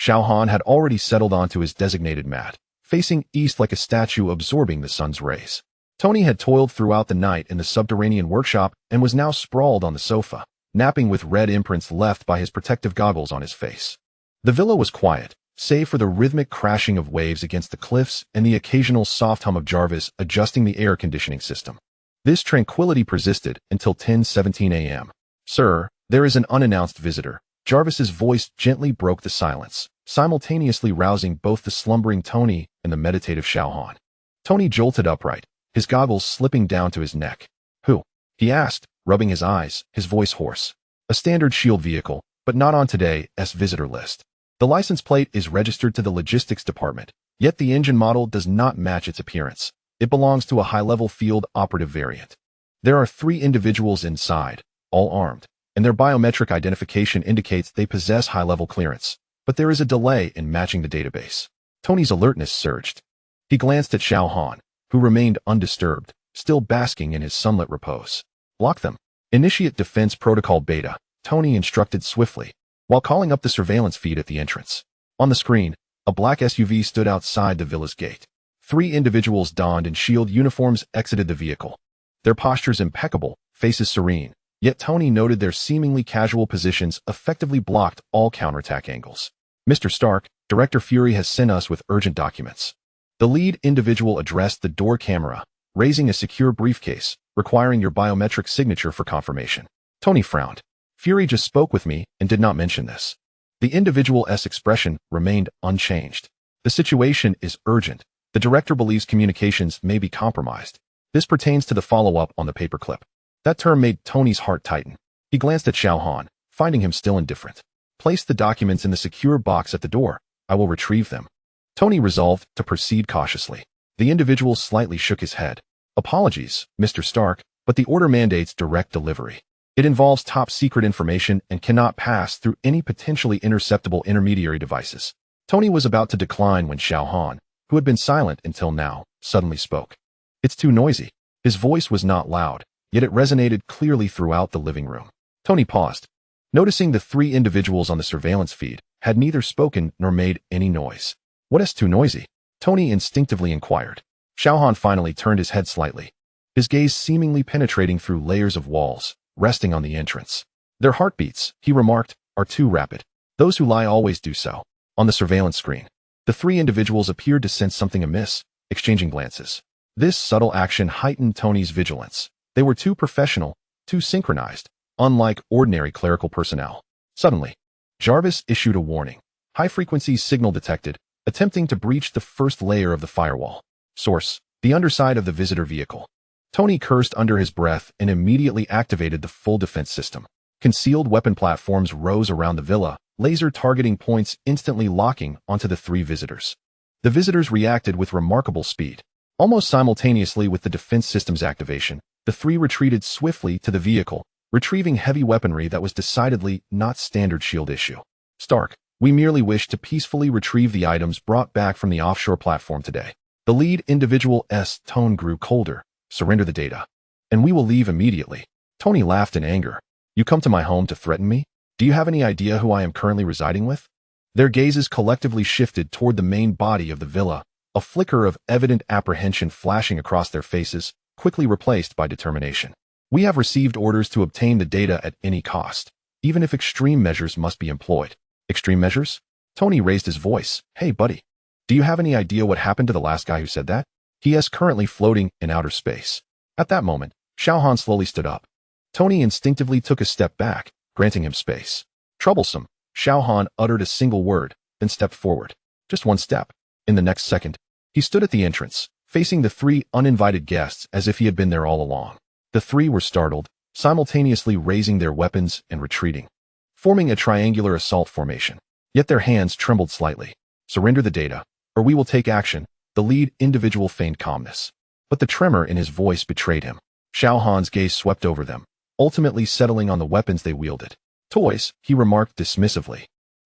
Xiao Han had already settled onto his designated mat, facing east like a statue absorbing the sun's rays. Tony had toiled throughout the night in the subterranean workshop and was now sprawled on the sofa, napping with red imprints left by his protective goggles on his face. The villa was quiet, save for the rhythmic crashing of waves against the cliffs and the occasional soft hum of Jarvis adjusting the air conditioning system. This tranquility persisted until 10:17 a.m. Sir, there is an unannounced visitor. Jarvis's voice gently broke the silence, simultaneously rousing both the slumbering Tony and the meditative Xiao Han. Tony jolted upright, his goggles slipping down to his neck. Who? He asked, rubbing his eyes, his voice hoarse. A standard S.H.I.E.L.D. vehicle, but not on today's visitor list. The license plate is registered to the logistics department, yet the engine model does not match its appearance. It belongs to a high-level field operative variant. There are 3 individuals inside, all armed, and their biometric identification indicates they possess high-level clearance, but there is a delay in matching the database. Tony's alertness surged. He glanced at Xiao Han, who remained undisturbed, still basking in his sunlit repose. Block them. Initiate Defense Protocol Beta, Tony instructed swiftly, while calling up the surveillance feed at the entrance. On the screen, a black SUV stood outside the villa's gate. 3 individuals donned in S.H.I.E.L.D. uniforms exited the vehicle. Their postures impeccable, faces serene, yet Tony noted their seemingly casual positions effectively blocked all counterattack angles. Mr. Stark, Director Fury has sent us with urgent documents. The lead individual addressed the door camera, raising a secure briefcase, requiring your biometric signature for confirmation. Tony frowned. Fury just spoke with me and did not mention this. The individual's expression remained unchanged. The situation is urgent. The director believes communications may be compromised. This pertains to the follow-up on the paperclip. That term made Tony's heart tighten. He glanced at Xiao Han, finding him still indifferent. Place the documents in the secure box at the door. I will retrieve them. Tony resolved to proceed cautiously. The individual slightly shook his head. Apologies, Mr. Stark, but the order mandates direct delivery. It involves top-secret information and cannot pass through any potentially interceptable intermediary devices. Tony was about to decline when Xiao Han, who had been silent until now, suddenly spoke. "It's too noisy." His voice was not loud, yet it resonated clearly throughout the living room. Tony paused, noticing the three individuals on the surveillance feed had neither spoken nor made any noise. "What is too noisy?" Tony instinctively inquired. Xiao Han finally turned his head slightly, his gaze seemingly penetrating through layers of walls, resting on the entrance. "Their heartbeats," he remarked, "are too rapid. Those who lie always do so." On the surveillance screen, the three individuals appeared to sense something amiss, exchanging glances. This subtle action heightened Tony's vigilance. They were too professional, too synchronized, unlike ordinary clerical personnel. Suddenly, Jarvis issued a warning. High-frequency signal detected, attempting to breach the first layer of the firewall. Source: the underside of the visitor vehicle. Tony cursed under his breath and immediately activated the full defense system. Concealed weapon platforms rose around the villa, laser targeting points instantly locking onto the three visitors. The visitors reacted with remarkable speed. Almost simultaneously with the defense system's activation, the three retreated swiftly to the vehicle, retrieving heavy weaponry that was decidedly not standard S.H.I.E.L.D. issue. "Stark, we merely wish to peacefully retrieve the items brought back from the offshore platform today." The lead individual's tone grew colder. "Surrender the data, and we will leave immediately." Tony laughed in anger. "You come to my home to threaten me? Do you have any idea who I am currently residing with?" Their gazes collectively shifted toward the main body of the villa, a flicker of evident apprehension flashing across their faces, quickly replaced by determination. "We have received orders to obtain the data at any cost, even if extreme measures must be employed." "Extreme measures?" Tony raised his voice. "Hey, buddy. Do you have any idea what happened to the last guy who said that? He is currently floating in outer space." At that moment, Xiao Han slowly stood up. Tony instinctively took a step back, granting him space. "Troublesome." Xiao Han uttered a single word, then stepped forward. Just one step. In the next second, he stood at the entrance, facing the three uninvited guests as if he had been there all along. The three were startled, simultaneously raising their weapons and retreating, forming a triangular assault formation. Yet their hands trembled slightly. "Surrender the data, or we will take action." The lead individual feigned calmness, but the tremor in his voice betrayed him. Xiao Han's gaze swept over them, ultimately settling on the weapons they wielded. "Toys," he remarked dismissively,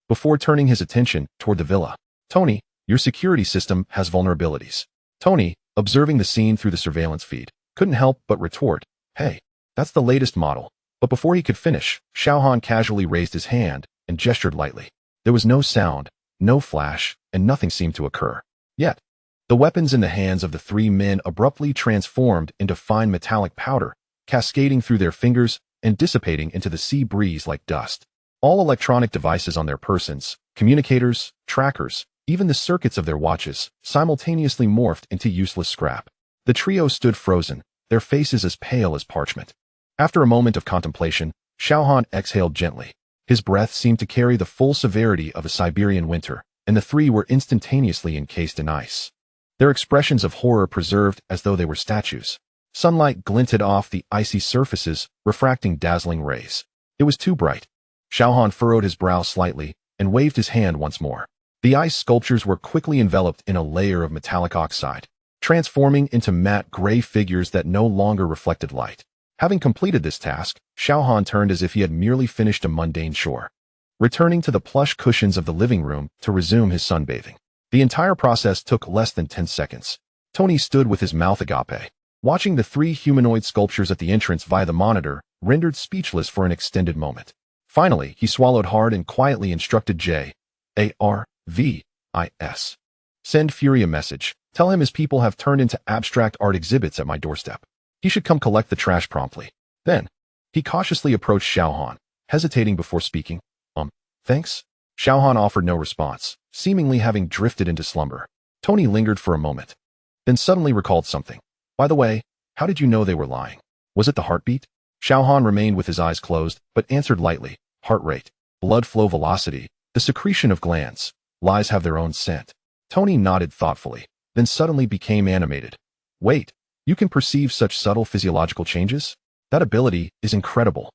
before turning his attention toward the villa. "Tony, your security system has vulnerabilities." Tony, observing the scene through the surveillance feed, couldn't help but retort, "Hey, that's the latest model." But before he could finish, Xiao Han casually raised his hand and gestured lightly. There was no sound, no flash, and nothing seemed to occur. Yet, the weapons in the hands of the three men abruptly transformed into fine metallic powder, cascading through their fingers and dissipating into the sea breeze like dust. All electronic devices on their persons, communicators, trackers, even the circuits of their watches, simultaneously morphed into useless scrap. The trio stood frozen, their faces as pale as parchment. After a moment of contemplation, Xiao Han exhaled gently. His breath seemed to carry the full severity of a Siberian winter, and the three were instantaneously encased in ice. Their expressions of horror preserved as though they were statues. Sunlight glinted off the icy surfaces, refracting dazzling rays. It was too bright. Xiao Han furrowed his brow slightly and waved his hand once more. The ice sculptures were quickly enveloped in a layer of metallic oxide, transforming into matte gray figures that no longer reflected light. Having completed this task, Xiao Han turned as if he had merely finished a mundane chore, returning to the plush cushions of the living room to resume his sunbathing. The entire process took less than 10 seconds. Tony stood with his mouth agape, watching the three humanoid sculptures at the entrance via the monitor, rendered speechless for an extended moment. Finally, he swallowed hard and quietly instructed Jarvis. "Send Fury a message. Tell him his people have turned into abstract art exhibits at my doorstep. He should come collect the trash promptly." Then, he cautiously approached Xiao Han, hesitating before speaking. Thanks?" Xiao Han offered no response, seemingly having drifted into slumber. Tony lingered for a moment, then suddenly recalled something. "By the way, how did you know they were lying? Was it the heartbeat?" Xiao Han remained with his eyes closed, but answered lightly. "Heart rate, blood flow velocity, the secretion of glands. Lies have their own scent." Tony nodded thoughtfully, then suddenly became animated. "Wait, you can perceive such subtle physiological changes? That ability is incredible.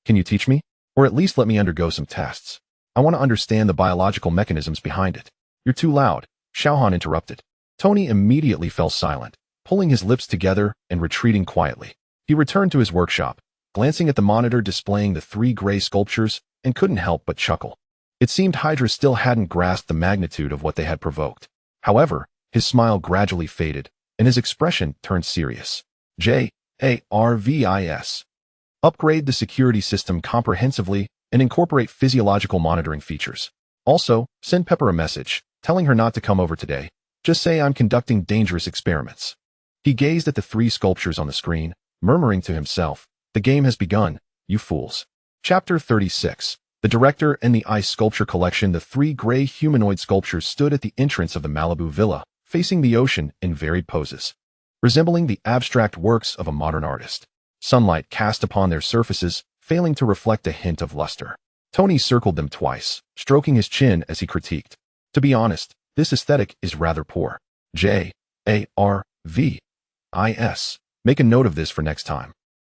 Can you teach me? Or at least let me undergo some tests. I want to understand the biological mechanisms behind it." "You're too loud," Xiao Han interrupted. Tony immediately fell silent, pulling his lips together and retreating quietly. He returned to his workshop, glancing at the monitor displaying the three gray sculptures, and couldn't help but chuckle. It seemed Hydra still hadn't grasped the magnitude of what they had provoked. However, His smile gradually faded, and his expression turned serious. JARVIS. Upgrade the security system comprehensively and incorporate physiological monitoring features. Also, send Pepper a message, telling her not to come over today. Just say I'm conducting dangerous experiments. He gazed at the 3 sculptures on the screen, murmuring to himself, the game has begun, you fools. Chapter 36. The director and the ice sculpture collection. The 3 gray humanoid sculptures stood at the entrance of the Malibu villa, facing the ocean in varied poses, resembling the abstract works of a modern artist. Sunlight cast upon their surfaces, failing to reflect a hint of luster. Tony circled them twice, stroking his chin as he critiqued. To be honest, this aesthetic is rather poor. JARVIS. Make a note of this for next time.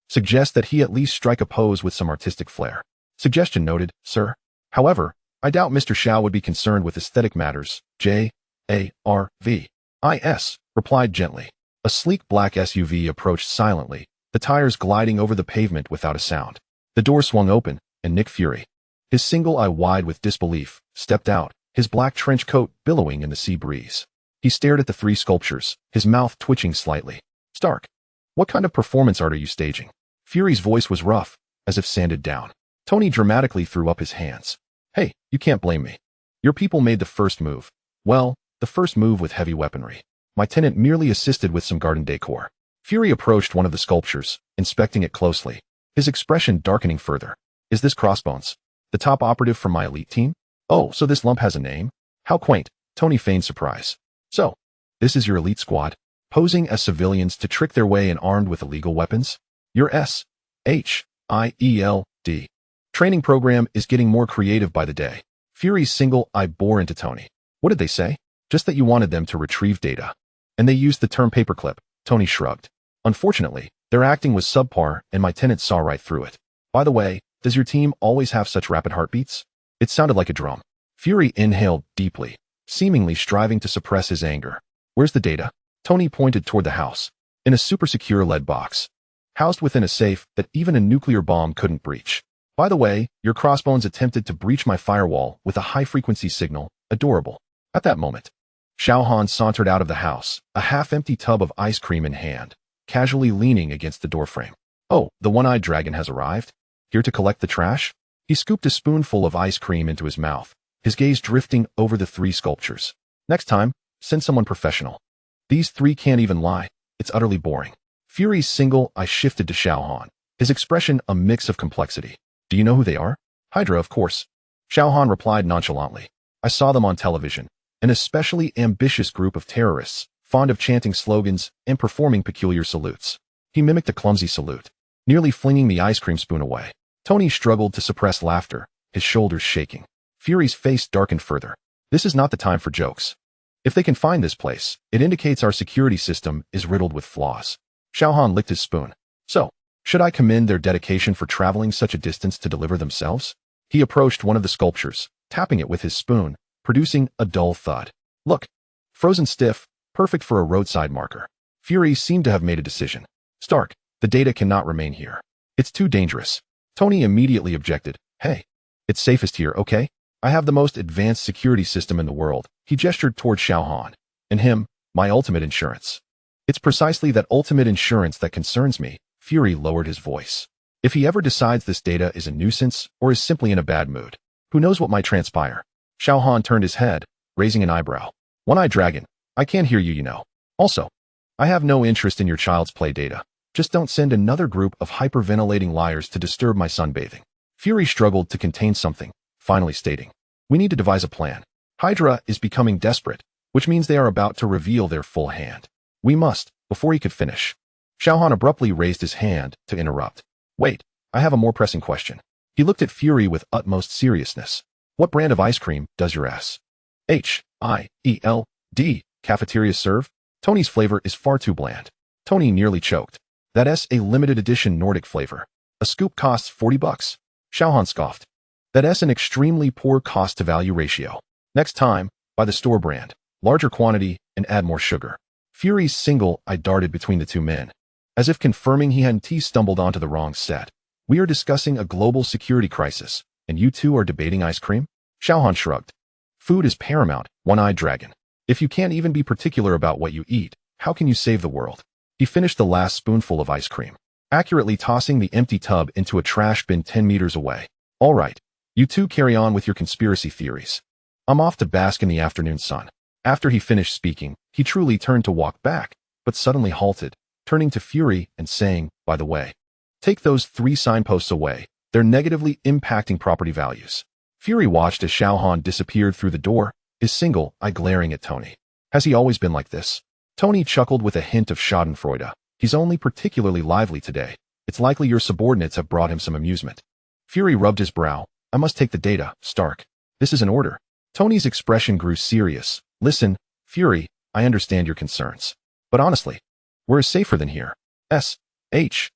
Suggest that he at least strike a pose with some artistic flair. Suggestion noted, sir. However, I doubt Mr. Xiao would be concerned with aesthetic matters. JARVIS replied gently. A sleek black SUV approached silently, the tires gliding over the pavement without a sound. The door swung open, and Nick Fury, his single eye wide with disbelief, stepped out, his black trench coat billowing in the sea breeze. He stared at the 3 sculptures, his mouth twitching slightly. Stark, what kind of performance art are you staging? Fury's voice was rough, as if sanded down. Tony dramatically threw up his hands. Hey, you can't blame me. Your people made the first move. Well, the first move with heavy weaponry. My tenant merely assisted with some garden decor. Fury approached one of the sculptures, inspecting it closely, his expression darkening further. Is this Crossbones, the top operative from my elite team? Oh, so this lump has a name? How quaint. Tony feigned surprise. So, this is your elite squad, posing as civilians to trick their way in armed with illegal weapons? Your S.H.I.E.L.D. training program is getting more creative by the day. Fury's single eye bore into Tony. What did they say? Just that you wanted them to retrieve data. And they used the term paperclip. Tony shrugged. Unfortunately, their acting was subpar and my tenant saw right through it. By the way, does your team always have such rapid heartbeats? It sounded like a drum. Fury inhaled deeply, seemingly striving to suppress his anger. Where's the data? Tony pointed toward the house. In a super secure lead box, housed within a safe that even a nuclear bomb couldn't breach. By the way, your Crossbones attempted to breach my firewall with a high-frequency signal. Adorable. At that moment, Xiao Han sauntered out of the house, a half-empty tub of ice cream in hand, casually leaning against the doorframe. Oh, the one-eyed dragon has arrived? Here to collect the trash? He scooped a spoonful of ice cream into his mouth, his gaze drifting over the 3 sculptures. Next time, send someone professional. These 3 can't even lie. It's utterly boring. Fury's single eye shifted to Xiao Han, his expression a mix of complexity. Do you know who they are? Hydra, of course. Xiao Han replied nonchalantly. I saw them on television. An especially ambitious group of terrorists, fond of chanting slogans and performing peculiar salutes. He mimicked a clumsy salute, nearly flinging the ice cream spoon away. Tony struggled to suppress laughter, his shoulders shaking. Fury's face darkened further. This is not the time for jokes. If they can find this place, it indicates our security system is riddled with flaws. Xiao Han licked his spoon. So, should I commend their dedication for traveling such a distance to deliver themselves? He approached one of the sculptures, tapping it with his spoon, producing a dull thud. Look, frozen stiff, perfect for a roadside marker. Fury seemed to have made a decision. Stark, the data cannot remain here. It's too dangerous. Tony immediately objected. Hey, it's safest here, okay? I have the most advanced security system in the world. He gestured toward Xiao Han. And him, my ultimate insurance. It's precisely that ultimate insurance that concerns me. Fury lowered his voice. If he ever decides this data is a nuisance or is simply in a bad mood, who knows what might transpire? Xiao Han turned his head, raising an eyebrow. One-eyed dragon, I can't hear you, you know. Also, I have no interest in your child's play data. Just don't send another group of hyperventilating liars to disturb my sunbathing. Fury struggled to contain something, finally stating, we need to devise a plan. Hydra is becoming desperate, which means they are about to reveal their full hand. We must, before he could finish. Xiao Han abruptly raised his hand to interrupt. Wait, I have a more pressing question. He looked at Fury with utmost seriousness. What brand of ice cream does your S.H.I.E.L.D. cafeteria serve? Tony's flavor is far too bland. Tony nearly choked. That's a limited edition Nordic flavor. A scoop costs $40. Xiao Han scoffed. That's an extremely poor cost-to-value ratio. Next time, buy the store brand, larger quantity, and add more sugar. Fury's single eye darted between the 2 men, as if confirming he hadn't stumbled onto the wrong set. We are discussing a global security crisis, and you 2 are debating ice cream? Xiao Han shrugged. Food is paramount, one-eyed dragon. If you can't even be particular about what you eat, how can you save the world? He finished the last spoonful of ice cream, accurately tossing the empty tub into a trash bin 10 meters away. All right, you two carry on with your conspiracy theories. I'm off to bask in the afternoon sun. After he finished speaking, he truly turned to walk back, but suddenly halted, turning to Fury and saying, by the way, take those 3 signposts away. They're negatively impacting property values. Fury watched as Xiao Han disappeared through the door, his single eye glaring at Tony. Has he always been like this? Tony chuckled with a hint of schadenfreude. He's only particularly lively today. It's likely your subordinates have brought him some amusement. Fury rubbed his brow. I must take the data, Stark. This is an order. Tony's expression grew serious. Listen, Fury, I understand your concerns. But honestly, where is safer than here? S.H.I.E.L.D.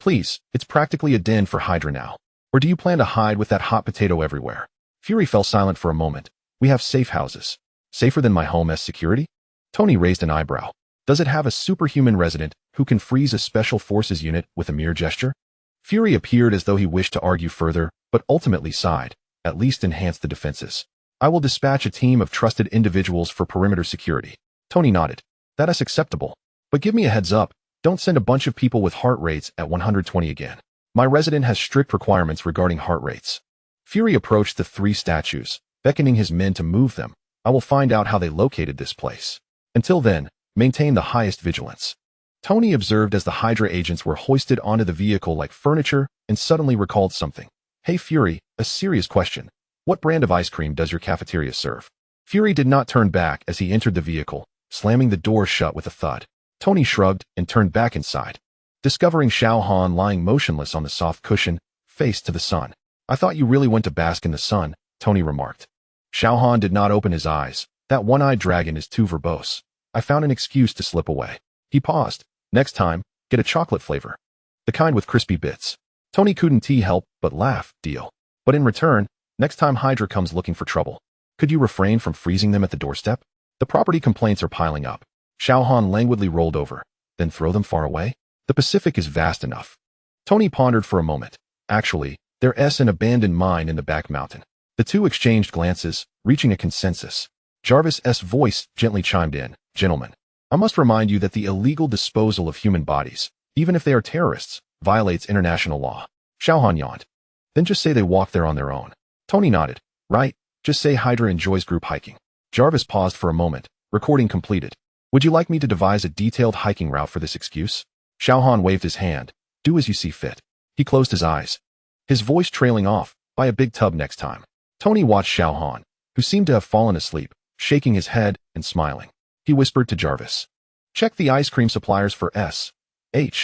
Please, it's practically a den for Hydra now. Or do you plan to hide with that hot potato everywhere? Fury fell silent for a moment. We have safe houses. Safer than my home as security? Tony raised an eyebrow. Does it have a superhuman resident who can freeze a special forces unit with a mere gesture? Fury appeared as though he wished to argue further, but ultimately sighed. At least enhance the defenses. I will dispatch a team of trusted individuals for perimeter security. Tony nodded. That is acceptable. But give me a heads up. Don't send a bunch of people with heart rates at 120 again. My resident has strict requirements regarding heart rates. Fury approached the 3 statues, beckoning his men to move them. I will find out how they located this place. Until then, maintain the highest vigilance. Tony observed as the Hydra agents were hoisted onto the vehicle like furniture and suddenly recalled something. Hey Fury, a serious question. What brand of ice cream does your cafeteria serve? Fury did not turn back as he entered the vehicle, slamming the door shut with a thud. Tony shrugged and turned back inside, discovering Xiao Han lying motionless on the soft cushion, face to the sun. I thought you really went to bask in the sun, Tony remarked. Xiao Han did not open his eyes. That one-eyed dragon is too verbose. I found an excuse to slip away. He paused. Next time, get a chocolate flavor. The kind with crispy bits. Tony couldn't help but laugh. Deal. But in return, next time Hydra comes looking for trouble, could you refrain from freezing them at the doorstep? The property complaints are piling up. Xiao Han languidly rolled over. Then throw them far away? The Pacific is vast enough. Tony pondered for a moment. Actually, there's an abandoned mine in the back mountain. The two exchanged glances, reaching a consensus. Jarvis's voice gently chimed in. Gentlemen, I must remind you that the illegal disposal of human bodies, even if they are terrorists, violates international law. Xiao Han yawned. Then just say they walk there on their own. Tony nodded. Right, just say Hydra enjoys group hiking. Jarvis paused for a moment, recording completed. Would you like me to devise a detailed hiking route for this excuse? Xiao Han waved his hand. Do as you see fit. He closed his eyes, his voice trailing off. Buy a big tub next time. Tony watched Xiao Han, who seemed to have fallen asleep, shaking his head and smiling. He whispered to Jarvis. Check the ice cream suppliers for S.H.I.E.L.D's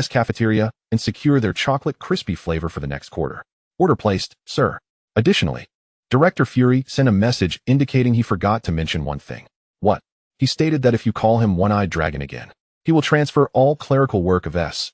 cafeteria and secure their chocolate crispy flavor for the next quarter. Order placed, sir. Additionally, Director Fury sent a message indicating he forgot to mention one thing. What? He stated that if you call him One-Eyed Dragon again, he will transfer all clerical work of S.H.I.E.L.D.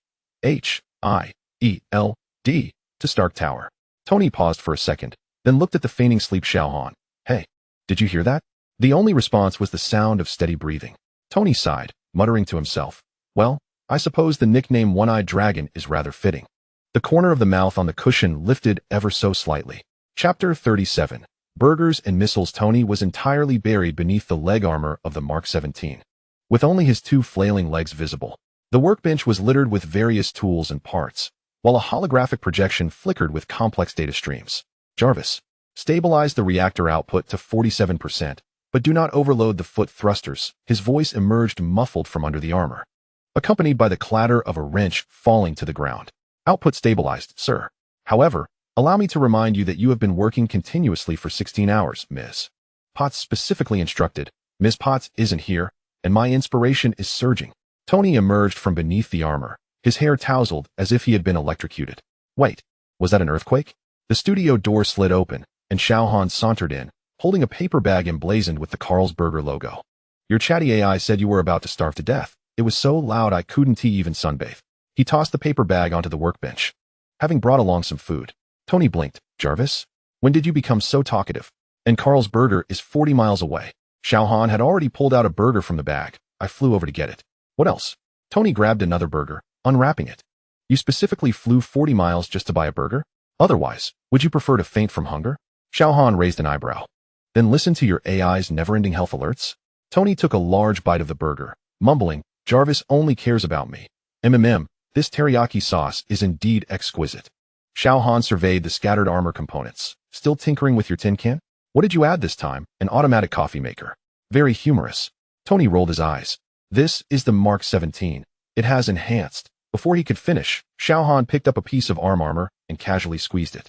to Stark Tower. Tony paused for a second, then looked at the feigning sleep Xiao Han. Hey, did you hear that? The only response was the sound of steady breathing. Tony sighed, muttering to himself. Well, I suppose the nickname One-Eyed Dragon is rather fitting. The corner of the mouth on the cushion lifted ever so slightly. Chapter 37. Burgers and Missiles. Tony was entirely buried beneath the leg armor of the Mark 17, with only his 2 flailing legs visible. The workbench was littered with various tools and parts, while a holographic projection flickered with complex data streams. Jarvis, stabilize the reactor output to 47%, but do not overload the foot thrusters. His voice emerged muffled from under the armor, accompanied by the clatter of a wrench falling to the ground. Output stabilized, sir. However, allow me to remind you that you have been working continuously for 16 hours, Ms. Potts specifically instructed. Ms. Potts isn't here, and my inspiration is surging. Tony emerged from beneath the armor, his hair tousled as if he had been electrocuted. Wait, was that an earthquake? The studio door slid open, and Xiao Han sauntered in, holding a paper bag emblazoned with the Carlsberger logo. Your chatty AI said you were about to starve to death. It was so loud I couldn't even sunbathe. He tossed the paper bag onto the workbench, having brought along some food. Tony blinked. Jarvis? When did you become so talkative? And Carlsberger is 40 miles away. Xiao Han had already pulled out a burger from the bag. I flew over to get it. What else? Tony grabbed another burger, unwrapping it. You specifically flew 40 miles just to buy a burger? Otherwise, would you prefer to faint from hunger? Xiao Han raised an eyebrow. Then listen to your AI's never-ending health alerts? Tony took a large bite of the burger, mumbling, Jarvis only cares about me. This teriyaki sauce is indeed exquisite. Xiao Han surveyed the scattered armor components. Still tinkering with your tin can? What did you add this time? An automatic coffee maker. Very humorous. Tony rolled his eyes. This is the Mark 17. It has enhanced. Before he could finish, Xiao Han picked up a piece of armor and casually squeezed it.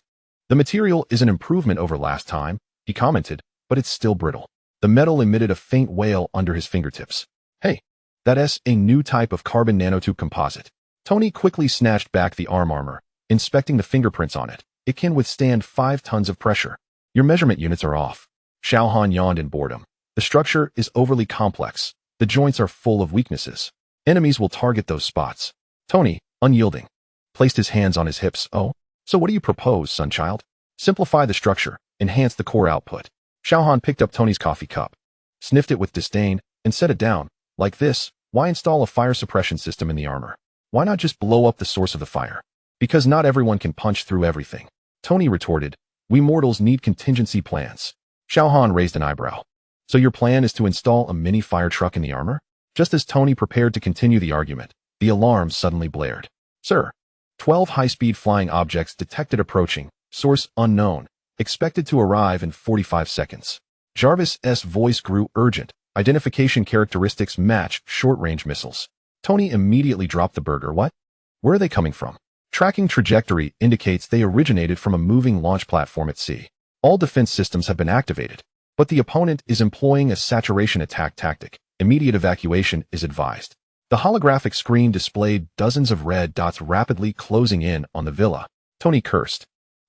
The material is an improvement over last time, he commented, but it's still brittle. The metal emitted a faint wail under his fingertips. Hey, that's a new type of carbon nanotube composite. Tony quickly snatched back the armor, inspecting the fingerprints on it. It can withstand 5 tons of pressure. Your measurement units are off. Xiao Han yawned in boredom. The structure is overly complex. The joints are full of weaknesses. Enemies will target those spots. Tony, unyielding, placed his hands on his hips. Oh, so what do you propose, Sunchild? Simplify the structure, enhance the core output. Xiao Han picked up Tony's coffee cup, sniffed it with disdain, and set it down. Like this, why install a fire suppression system in the armor? Why not just blow up the source of the fire? Because not everyone can punch through everything. Tony retorted, we mortals need contingency plans. Xiao Han raised an eyebrow. So your plan is to install a mini fire truck in the armor? Just as Tony prepared to continue the argument, the alarm suddenly blared. Sir, 12 high-speed flying objects detected approaching, source unknown, expected to arrive in 45 seconds. Jarvis' voice grew urgent. Identification characteristics match short-range missiles. Tony immediately dropped the burger. What? Where are they coming from? Tracking trajectory indicates they originated from a moving launch platform at sea. All defense systems have been activated, but the opponent is employing a saturation attack tactic. Immediate evacuation is advised. The holographic screen displayed dozens of red dots rapidly closing in on the villa. Tony cursed.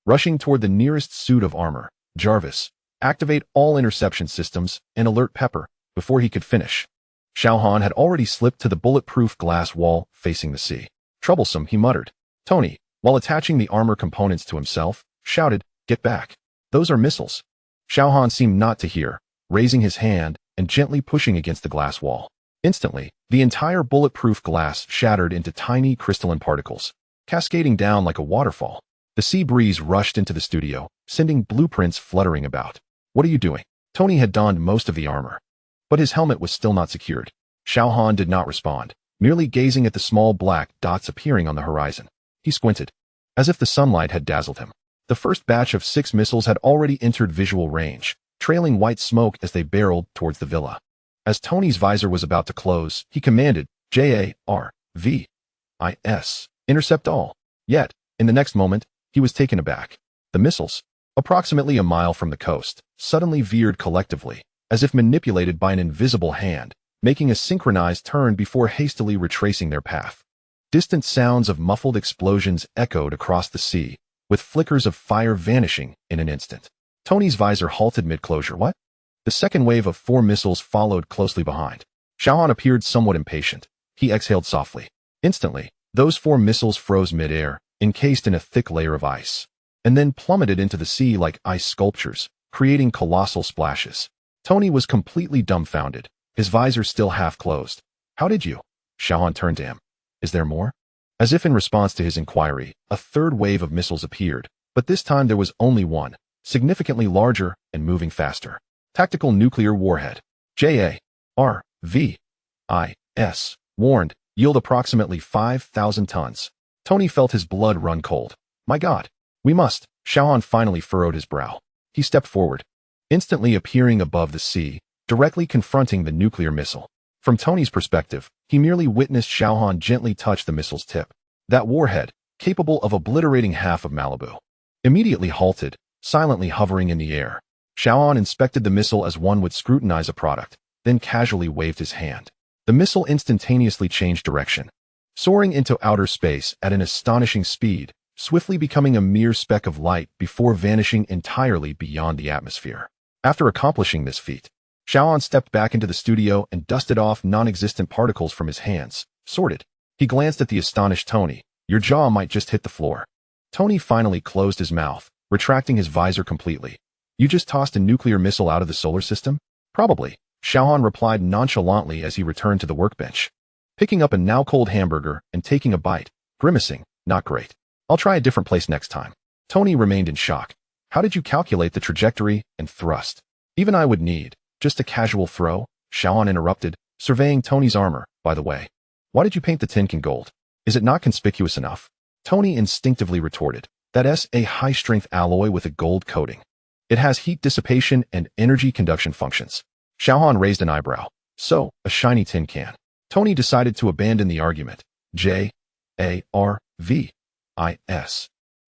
Rushing toward the nearest suit of armor, Jarvis, activate all interception systems and alert Pepper before he could finish. Xiao Han had already slipped to the bulletproof glass wall facing the sea. Troublesome, he muttered. Tony, while attaching the armor components to himself, shouted, get back. Those are missiles. Xiao Han seemed not to hear, raising his hand and gently pushing against the glass wall. Instantly, the entire bulletproof glass shattered into tiny crystalline particles, cascading down like a waterfall. The sea breeze rushed into the studio, sending blueprints fluttering about. What are you doing? Tony had donned most of the armor, but his helmet was still not secured. Xiao Han did not respond, merely gazing at the small black dots appearing on the horizon. He squinted, as if the sunlight had dazzled him. The first batch of 6 missiles had already entered visual range, trailing white smoke as they barreled towards the villa. As Tony's visor was about to close, he commanded, JARVIS, intercept all. Yet, in the next moment, he was taken aback. The missiles, approximately a mile from the coast, suddenly veered collectively, as if manipulated by an invisible hand, making a synchronized turn before hastily retracing their path. Distant sounds of muffled explosions echoed across the sea, with flickers of fire vanishing in an instant. Tony's visor halted mid-closure. What? The second wave of 4 missiles followed closely behind. Xiao Han appeared somewhat impatient. He exhaled softly. Instantly, those 4 missiles froze mid-air, encased in a thick layer of ice, and then plummeted into the sea like ice sculptures, creating colossal splashes. Tony was completely dumbfounded, his visor still half closed. How did you? Xiao Han turned to him. Is there more? As if in response to his inquiry, a third wave of missiles appeared, but this time there was only one, significantly larger and moving faster. Tactical nuclear warhead. JARVIS, warned, yield approximately 5,000 tons. Tony felt his blood run cold. My God, we must. Xiao Han finally furrowed his brow. He stepped forward, instantly appearing above the sea, directly confronting the nuclear missile. From Tony's perspective, he merely witnessed Xiao Han gently touch the missile's tip. That warhead, capable of obliterating half of Malibu, immediately halted, silently hovering in the air. Xiao Han inspected the missile as one would scrutinize a product, then casually waved his hand. The missile instantaneously changed direction, soaring into outer space at an astonishing speed, swiftly becoming a mere speck of light before vanishing entirely beyond the atmosphere. After accomplishing this feat, Xiao Han stepped back into the studio and dusted off non-existent particles from his hands. Sorted. He glanced at the astonished Tony. Your jaw might just hit the floor. Tony finally closed his mouth, retracting his visor completely. You just tossed a nuclear missile out of the solar system? Probably, Xiao Han replied nonchalantly as he returned to the workbench, picking up a now-cold hamburger and taking a bite, grimacing. Not great. I'll try a different place next time. Tony remained in shock. How did you calculate the trajectory and thrust? Even I would need just a casual throw, Xiao Han interrupted, surveying Tony's armor. By the way, why did you paint the tin can gold? Is it not conspicuous enough? Tony instinctively retorted, that's a high-strength alloy with a gold coating. It has heat dissipation and energy conduction functions. Xiao Han raised an eyebrow. So, a shiny tin can. Tony decided to abandon the argument. Jarvis.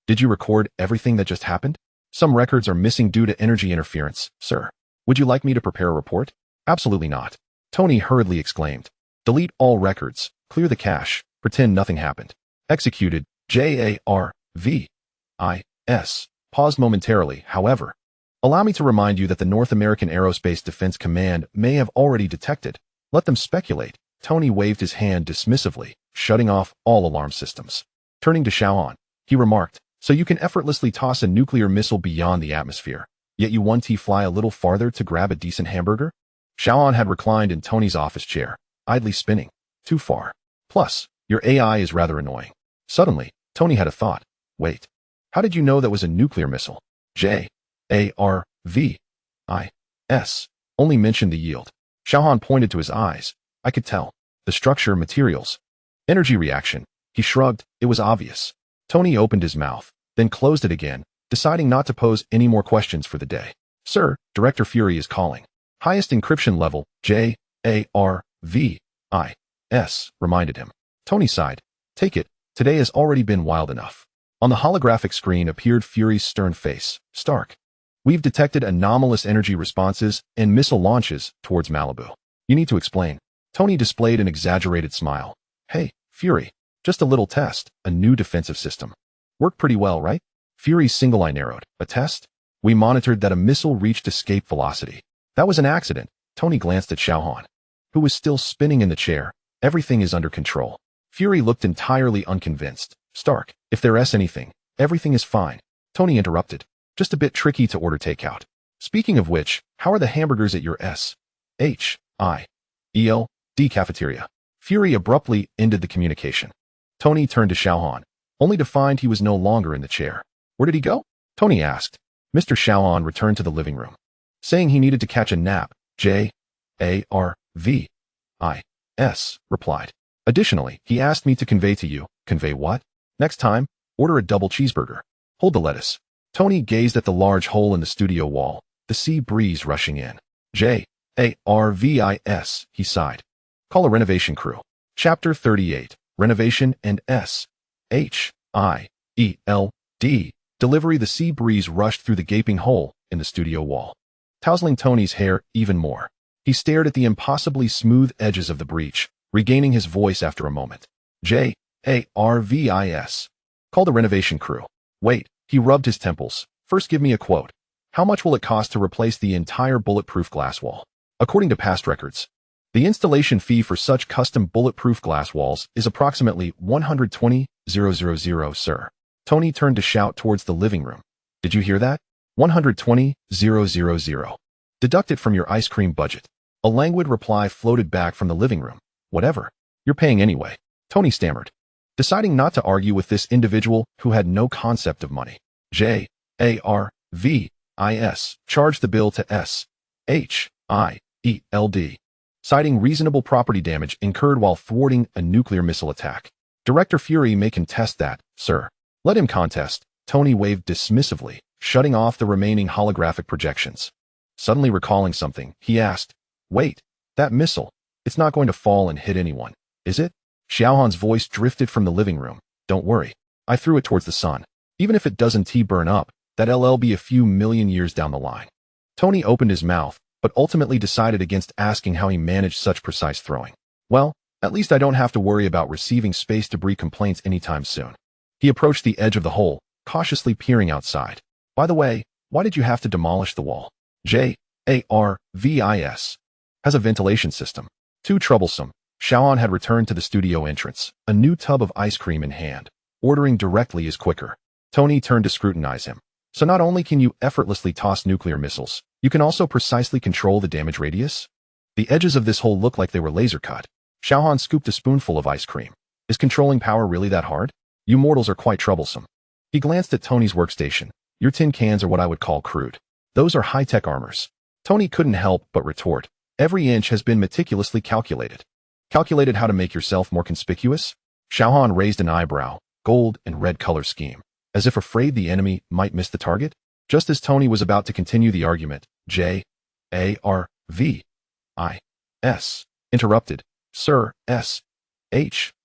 Did you record everything that just happened? Some records are missing due to energy interference, sir. Would you like me to prepare a report? Absolutely not. Tony hurriedly exclaimed. Delete all records, clear the cache, pretend nothing happened. Executed. Jarvis. Paused momentarily, however. Allow me to remind you that the North American Aerospace Defense Command may have already detected. Let them speculate. Tony waved his hand dismissively, shutting off all alarm systems. Turning to Xiao Han, he remarked, so you can effortlessly toss a nuclear missile beyond the atmosphere, yet you want to fly a little farther to grab a decent hamburger? Xiao Han had reclined in Tony's office chair, idly spinning. Too far. Plus, your AI is rather annoying. Suddenly, Tony had a thought. Wait. How did you know that was a nuclear missile? Jarvis only mentioned the yield. Xiao Han pointed to his eyes. I could tell. The structure, materials. Energy reaction. He shrugged. It was obvious. Tony opened his mouth, then closed it again, deciding not to pose any more questions for the day. Sir, Director Fury is calling. Highest encryption level, Jarvis reminded him. Tony sighed. Take it. Today has already been wild enough. On the holographic screen appeared Fury's stern face. Stark. We've detected anomalous energy responses and missile launches towards Malibu. You need to explain. Tony displayed an exaggerated smile. Hey, Fury. Just a little test, a new defensive system. Worked pretty well, right? Fury's single eye narrowed. A test? We monitored that a missile reached escape velocity. That was an accident. Tony glanced at Xiao Han, who was still spinning in the chair. Everything is under control. Fury looked entirely unconvinced. Stark, if there's anything, everything is fine. Tony interrupted. Just a bit tricky to order takeout. Speaking of which, how are the hamburgers at your S.H.I.E.L.D cafeteria? Fury abruptly ended the communication. Tony turned to Xiao Han, only to find he was no longer in the chair. Where did he go? Tony asked. Mr. Xiao Han returned to the living room, saying he needed to catch a nap. Jarvis replied. Additionally, he asked me to convey to you. Convey what? Next time, order a double cheeseburger. Hold the lettuce. Tony gazed at the large hole in the studio wall, the sea breeze rushing in. Jarvis, he sighed. Call a renovation crew. Chapter 38. Renovation and S.H.I.E.L.D. Delivery. The sea breeze rushed through the gaping hole in the studio wall, tousling Tony's hair even more. He stared at the impossibly smooth edges of the breach, regaining his voice after a moment. Jarvis. Call the renovation crew. Wait, he rubbed his temples. First give me a quote. How much will it cost to replace the entire bulletproof glass wall? According to past records, the installation fee for such custom bulletproof glass walls is approximately $120,000, sir. Tony turned to shout towards the living room. Did you hear that? $120,000. Deduct it from your ice cream budget. A languid reply floated back from the living room. Whatever. You're paying anyway. Tony stammered, deciding not to argue with this individual who had no concept of money. Jarvis charged the bill to S.H.I.E.L.D, citing reasonable property damage incurred while thwarting a nuclear missile attack. Director Fury may contest that, sir. Let him contest. Tony waved dismissively, shutting off the remaining holographic projections. Suddenly recalling something, he asked, Wait, that missile, it's not going to fall and hit anyone, is it? Xiao Han's voice drifted from the living room. Don't worry. I threw it towards the sun. Even if it doesn't burn up, that'll be a few million years down the line. Tony opened his mouth, but ultimately decided against asking how he managed such precise throwing. Well, at least I don't have to worry about receiving space debris complaints anytime soon. He approached the edge of the hole, cautiously peering outside. By the way, why did you have to demolish the wall? Jarvis has a ventilation system. Too troublesome. Xiao Han had returned to the studio entrance, a new tub of ice cream in hand. Ordering directly is quicker. Tony turned to scrutinize him. So not only can you effortlessly toss nuclear missiles, you can also precisely control the damage radius? The edges of this hole look like they were laser cut. Xiao Han scooped a spoonful of ice cream. Is controlling power really that hard? You mortals are quite troublesome. He glanced at Tony's workstation. Your tin cans are what I would call crude. Those are high-tech armors. Tony couldn't help but retort. Every inch has been meticulously calculated. Calculated how to make yourself more conspicuous? Xiao Han raised an eyebrow, gold and red color scheme, as if afraid the enemy might miss the target. Just as Tony was about to continue the argument, J.A.R.V.I.S. interrupted. Sir, S.H.I.E.L.D's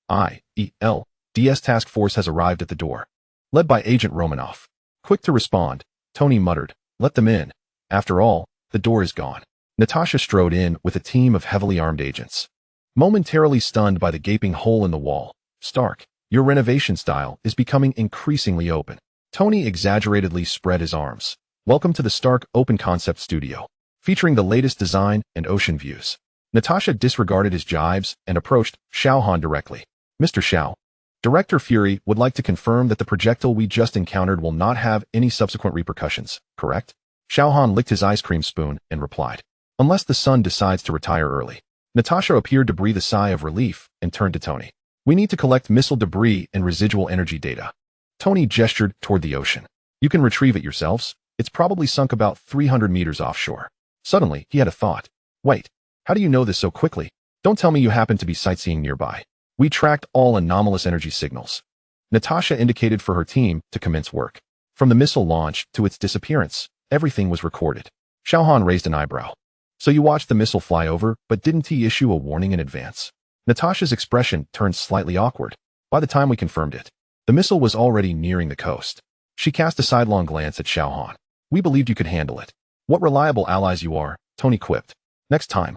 task force has arrived at the door. Led by Agent Romanoff. Quick to respond, Tony muttered, let them in. After all, the door is gone. Natasha strode in with a team of heavily armed agents. Momentarily stunned by the gaping hole in the wall, Stark, your renovation style is becoming increasingly open. Tony exaggeratedly spread his arms. Welcome to the Stark Open Concept Studio, featuring the latest design and ocean views. Natasha disregarded his jibes and approached Xiao Han directly. Mr. Xiao, Director Fury would like to confirm that the projectile we just encountered will not have any subsequent repercussions, correct? Xiao Han licked his ice cream spoon and replied. Unless the sun decides to retire early. Natasha appeared to breathe a sigh of relief and turned to Tony. We need to collect missile debris and residual energy data. Tony gestured toward the ocean. You can retrieve it yourselves. It's probably sunk about 300 meters offshore. Suddenly, he had a thought. Wait, how do you know this so quickly? Don't tell me you happen to be sightseeing nearby. We tracked all anomalous energy signals. Natasha indicated for her team to commence work. From the missile launch to its disappearance, everything was recorded. Xiao Han raised an eyebrow. So you watched the missile fly over, but didn't he issue a warning in advance? Natasha's expression turned slightly awkward. By the time we confirmed it, the missile was already nearing the coast. She cast a sidelong glance at Xiao Han. We believed you could handle it. What reliable allies you are, Tony quipped. Next time,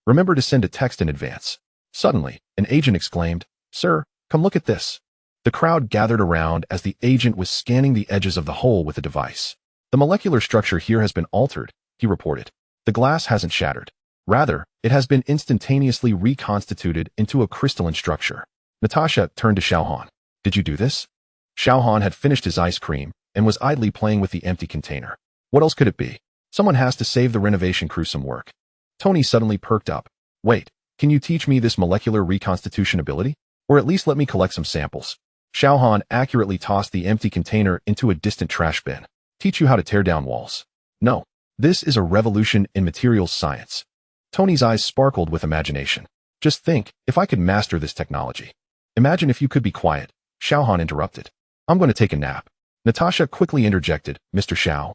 remember to send a text in advance. Suddenly, an agent exclaimed, Sir, come look at this. The crowd gathered around as the agent was scanning the edges of the hole with a device. The molecular structure here has been altered, he reported. The glass hasn't shattered. Rather, it has been instantaneously reconstituted into a crystalline structure. Natasha turned to Xiao Han. Did you do this? Xiao Han had finished his ice cream and was idly playing with the empty container. What else could it be? Someone has to save the renovation crew some work. Tony suddenly perked up. Wait, can you teach me this molecular reconstitution ability? Or at least let me collect some samples. Xiao Han accurately tossed the empty container into a distant trash bin. Teach you how to tear down walls. No, this is a revolution in materials science. Tony's eyes sparkled with imagination. Just think, if I could master this technology. Imagine if you could be quiet. Xiao Han interrupted. I'm going to take a nap. Natasha quickly interjected, Mr. Xiao.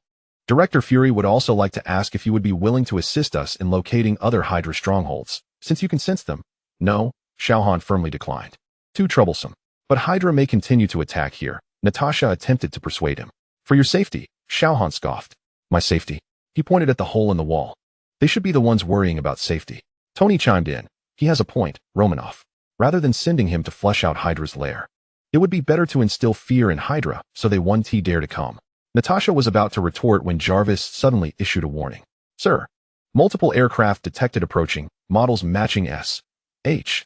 Director Fury would also like to ask if you would be willing to assist us in locating other Hydra strongholds, since you can sense them. No, Xiao Han firmly declined. Too troublesome. But Hydra may continue to attack here. Natasha attempted to persuade him. For your safety, Xiao Han scoffed. My safety? He pointed at the hole in the wall. They should be the ones worrying about safety. Tony chimed in. He has a point, Romanoff. Rather than sending him to flush out Hydra's lair, it would be better to instill fear in Hydra so they won't dare to come. Natasha was about to retort when Jarvis suddenly issued a warning. Sir, multiple aircraft detected approaching, models matching S.H.I.E.L.D.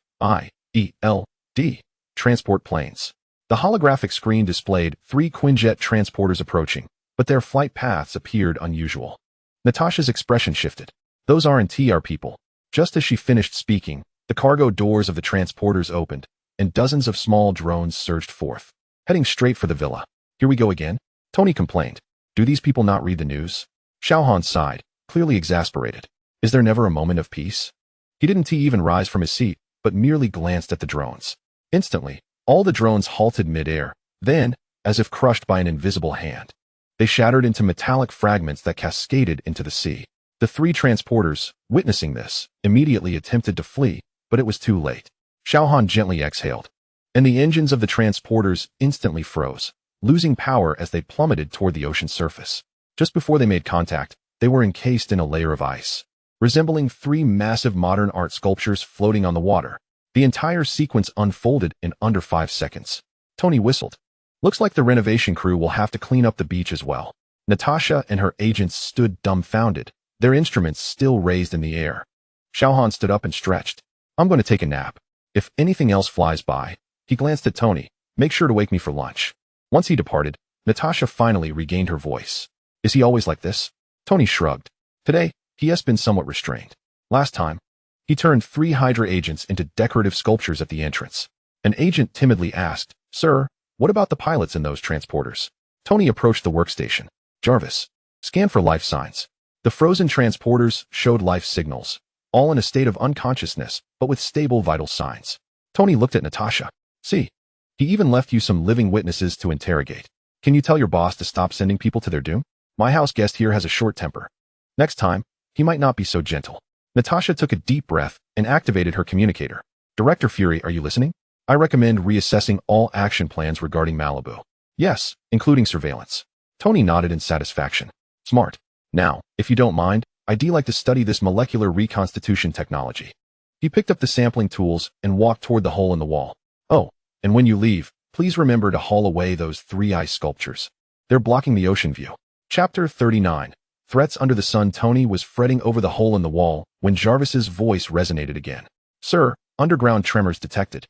transport planes. The holographic screen displayed 3 Quinjet transporters approaching, but their flight paths appeared unusual. Natasha's expression shifted. Those aren't our people. Just as she finished speaking, the cargo doors of the transporters opened, and dozens of small drones surged forth, heading straight for the villa. Here we go again? Tony complained. Do these people not read the news? Xiao Han sighed, clearly exasperated. Is there never a moment of peace? He didn't even rise from his seat, but merely glanced at the drones. Instantly, all the drones halted mid-air, then, as if crushed by an invisible hand, they shattered into metallic fragments that cascaded into the sea. The 3 transporters, witnessing this, immediately attempted to flee, but it was too late. Xiao Han gently exhaled, and the engines of the transporters instantly froze, losing power as they plummeted toward the ocean surface. Just before they made contact, they were encased in a layer of ice, resembling 3 massive modern art sculptures floating on the water. The entire sequence unfolded in under 5 seconds. Tony whistled. Looks like the renovation crew will have to clean up the beach as well. Natasha and her agents stood dumbfounded, their instruments still raised in the air. Xiao Han stood up and stretched. I'm going to take a nap. If anything else flies by, he glanced at Tony, make sure to wake me for lunch. Once he departed, Natasha finally regained her voice. Is he always like this? Tony shrugged. Today, he has been somewhat restrained. Last time, he turned 3 Hydra agents into decorative sculptures at the entrance. An agent timidly asked, Sir, what about the pilots in those transporters? Tony approached the workstation. Jarvis, scan for life signs. The frozen transporters showed life signals, all in a state of unconsciousness, but with stable vital signs. Tony looked at Natasha. See, he even left you some living witnesses to interrogate. Can you tell your boss to stop sending people to their doom? My house guest here has a short temper. Next time, he might not be so gentle. Natasha took a deep breath and activated her communicator. Director Fury, are you listening? I recommend reassessing all action plans regarding Malibu. Yes, including surveillance. Tony nodded in satisfaction. Smart. Now, if you don't mind, I'd like to study this molecular reconstitution technology. He picked up the sampling tools and walked toward the hole in the wall. Oh, and when you leave, please remember to haul away those 3 ice sculptures. They're blocking the ocean view. Chapter 39. Threats under the sun. Tony was fretting over the hole in the wall when Jarvis's voice resonated again. Sir, underground tremors detected.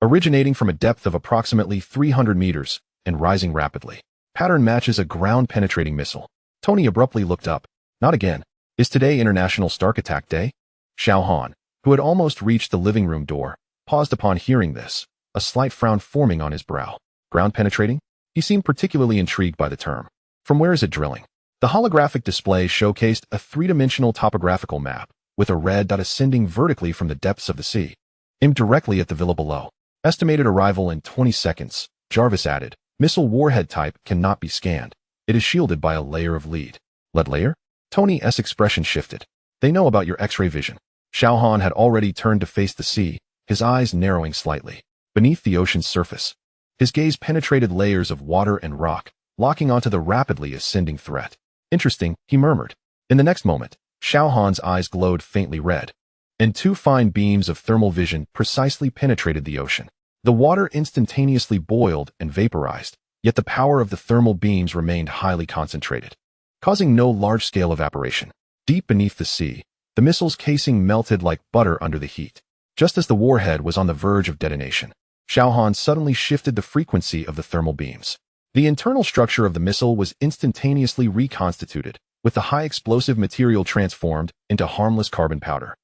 Originating from a depth of approximately 300 meters and rising rapidly. Pattern matches a ground-penetrating missile. Tony abruptly looked up. Not again. Is today International Stark Attack Day? Xiao Han, who had almost reached the living room door, paused upon hearing this, a slight frown forming on his brow. Ground penetrating? He seemed particularly intrigued by the term. From where is it drilling? The holographic display showcased a 3-dimensional topographical map, with a red dot ascending vertically from the depths of the sea. Aimed directly at the villa below. Estimated arrival in 20 seconds, Jarvis added. Missile warhead type cannot be scanned. It is shielded by a layer of lead. Lead layer? Tony's expression shifted. They know about your X-ray vision. Xiao Han had already turned to face the sea, his eyes narrowing slightly. Beneath the ocean's surface, his gaze penetrated layers of water and rock, locking onto the rapidly ascending threat. Interesting, he murmured. In the next moment, Xiao Han's eyes glowed faintly red, and 2 fine beams of thermal vision precisely penetrated the ocean. The water instantaneously boiled and vaporized, yet the power of the thermal beams remained highly concentrated, causing no large-scale evaporation. Deep beneath the sea, the missile's casing melted like butter under the heat. Just as the warhead was on the verge of detonation, Xiao Han suddenly shifted the frequency of the thermal beams. The internal structure of the missile was instantaneously reconstituted, with the high explosive material transformed into harmless carbon powder.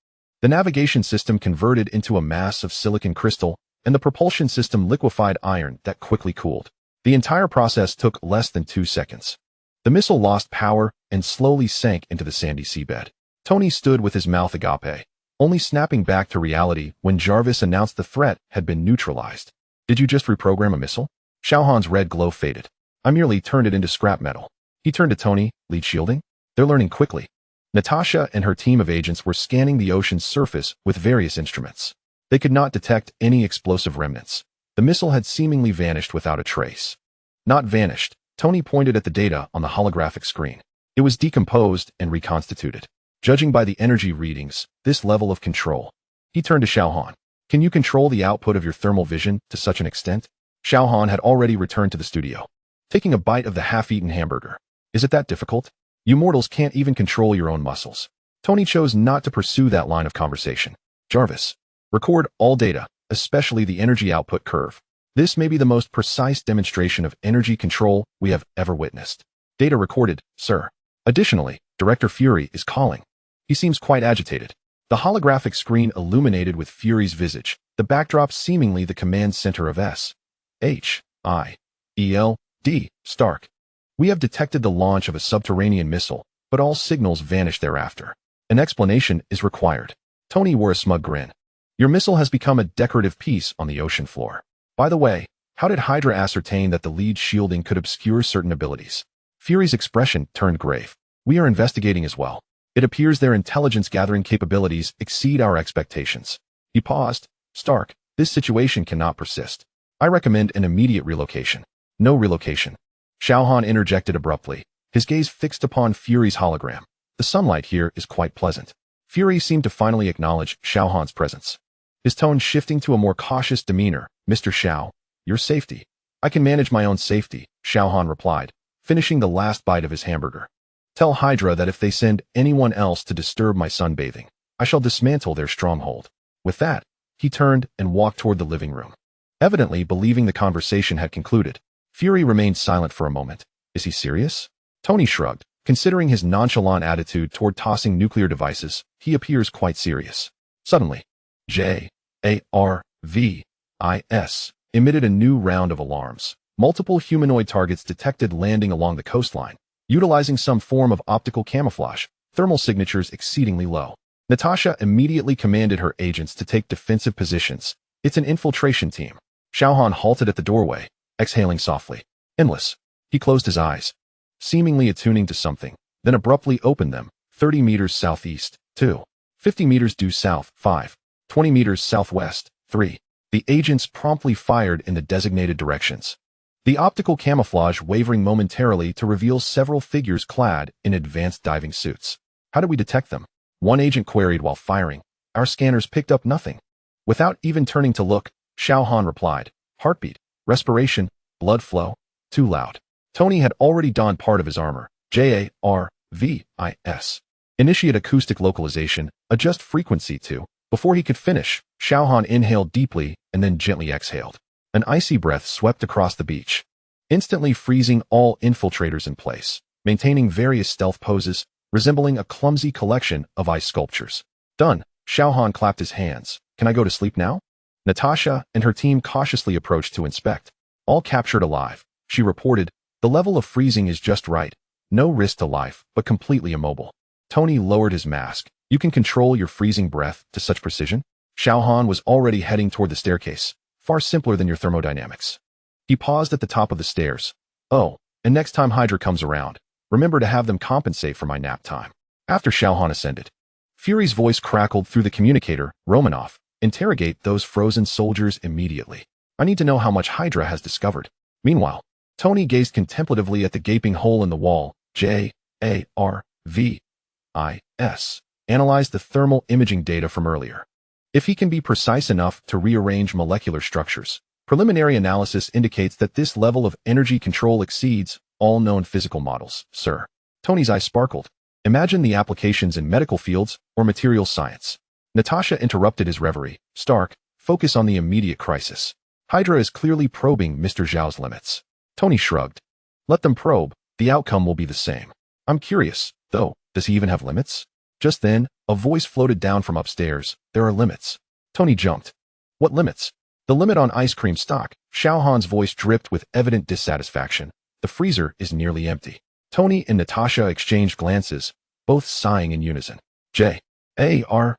The navigation system converted into a mass of silicon crystal, and the propulsion system liquefied iron that quickly cooled. The entire process took less than 2 seconds. The missile lost power and slowly sank into the sandy seabed. Tony stood with his mouth agape, only snapping back to reality when Jarvis announced the threat had been neutralized. Did you just reprogram a missile? Xiao Han's red glow faded. I merely turned it into scrap metal. He turned to Tony. Lead shielding? They're learning quickly. Natasha and her team of agents were scanning the ocean's surface with various instruments. They could not detect any explosive remnants. The missile had seemingly vanished without a trace. Not vanished. Tony pointed at the data on the holographic screen. It was decomposed and reconstituted. Judging by the energy readings, this level of control. He turned to Xiao Han. Can you control the output of your thermal vision to such an extent? Xiao Han had already returned to the studio, taking a bite of the half-eaten hamburger. Is it that difficult? You mortals can't even control your own muscles. Tony chose not to pursue that line of conversation. Jarvis, record all data, especially the energy output curve. This may be the most precise demonstration of energy control we have ever witnessed. Data recorded, sir. Additionally, Director Fury is calling. He seems quite agitated. The holographic screen illuminated with Fury's visage, the backdrop seemingly the command center of S.H.I.E.L.D. Stark. We have detected the launch of a subterranean missile, but all signals vanished thereafter. An explanation is required. Tony wore a smug grin. Your missile has become a decorative piece on the ocean floor. By the way, how did Hydra ascertain that the lead shielding could obscure certain abilities? Fury's expression turned grave. We are investigating as well. It appears their intelligence-gathering capabilities exceed our expectations. He paused. Stark, this situation cannot persist. I recommend an immediate relocation. No relocation. Xiao Han interjected abruptly, his gaze fixed upon Fury's hologram. The sunlight here is quite pleasant. Fury seemed to finally acknowledge Xiao Han's presence. His tone shifting to a more cautious demeanor. Mr. Xiao, your safety. I can manage my own safety, Xiao Han replied, finishing the last bite of his hamburger. Tell Hydra that if they send anyone else to disturb my sunbathing, I shall dismantle their stronghold. With that, he turned and walked toward the living room. Evidently believing the conversation had concluded, Fury remained silent for a moment. Is he serious? Tony shrugged. Considering his nonchalant attitude toward tossing nuclear devices, he appears quite serious. Suddenly, Jarvis emitted a new round of alarms. Multiple humanoid targets detected landing along the coastline. Utilizing some form of optical camouflage, thermal signatures exceedingly low. Natasha immediately commanded her agents to take defensive positions. It's an infiltration team. Xiao Han halted at the doorway, exhaling softly. Endless. He closed his eyes, seemingly attuning to something, then abruptly opened them. 30 meters southeast, 2. 50 meters due south, 5. 20 meters southwest, 3. The agents promptly fired in the designated directions. The optical camouflage wavering momentarily to reveal several figures clad in advanced diving suits. How do we detect them? One agent queried while firing. Our scanners picked up nothing. Without even turning to look, Xiao Han replied. Heartbeat, respiration, blood flow, too loud. Tony had already donned part of his armor. JARVIS. Initiate acoustic localization, adjust frequency to. Before he could finish, Xiao Han inhaled deeply and then gently exhaled. An icy breath swept across the beach, instantly freezing all infiltrators in place, maintaining various stealth poses, resembling a clumsy collection of ice sculptures. Done. Xiao Han clapped his hands. Can I go to sleep now? Natasha and her team cautiously approached to inspect. All captured alive, she reported. The level of freezing is just right. No risk to life, but completely immobile. Tony lowered his mask. You can control your freezing breath to such precision? Xiao Han was already heading toward the staircase, far simpler than your thermodynamics. He paused at the top of the stairs. Oh, and next time Hydra comes around, remember to have them compensate for my nap time. After Xiao Han ascended, Fury's voice crackled through the communicator. Romanov, interrogate those frozen soldiers immediately. I need to know how much Hydra has discovered. Meanwhile, Tony gazed contemplatively at the gaping hole in the wall. JARVIS. Analyzed the thermal imaging data from earlier. If he can be precise enough to rearrange molecular structures, preliminary analysis indicates that this level of energy control exceeds all known physical models, sir. Tony's eyes sparkled. Imagine the applications in medical fields or material science. Natasha interrupted his reverie. Stark, focus on the immediate crisis. Hydra is clearly probing Mr. Zhao's limits. Tony shrugged. Let them probe, the outcome will be the same. I'm curious, though, does he even have limits? Just then, a voice floated down from upstairs. There are limits. Tony jumped. What limits? The limit on ice cream stock. Xiao Han's voice dripped with evident dissatisfaction. The freezer is nearly empty. Tony and Natasha exchanged glances, both sighing in unison. JARVIS.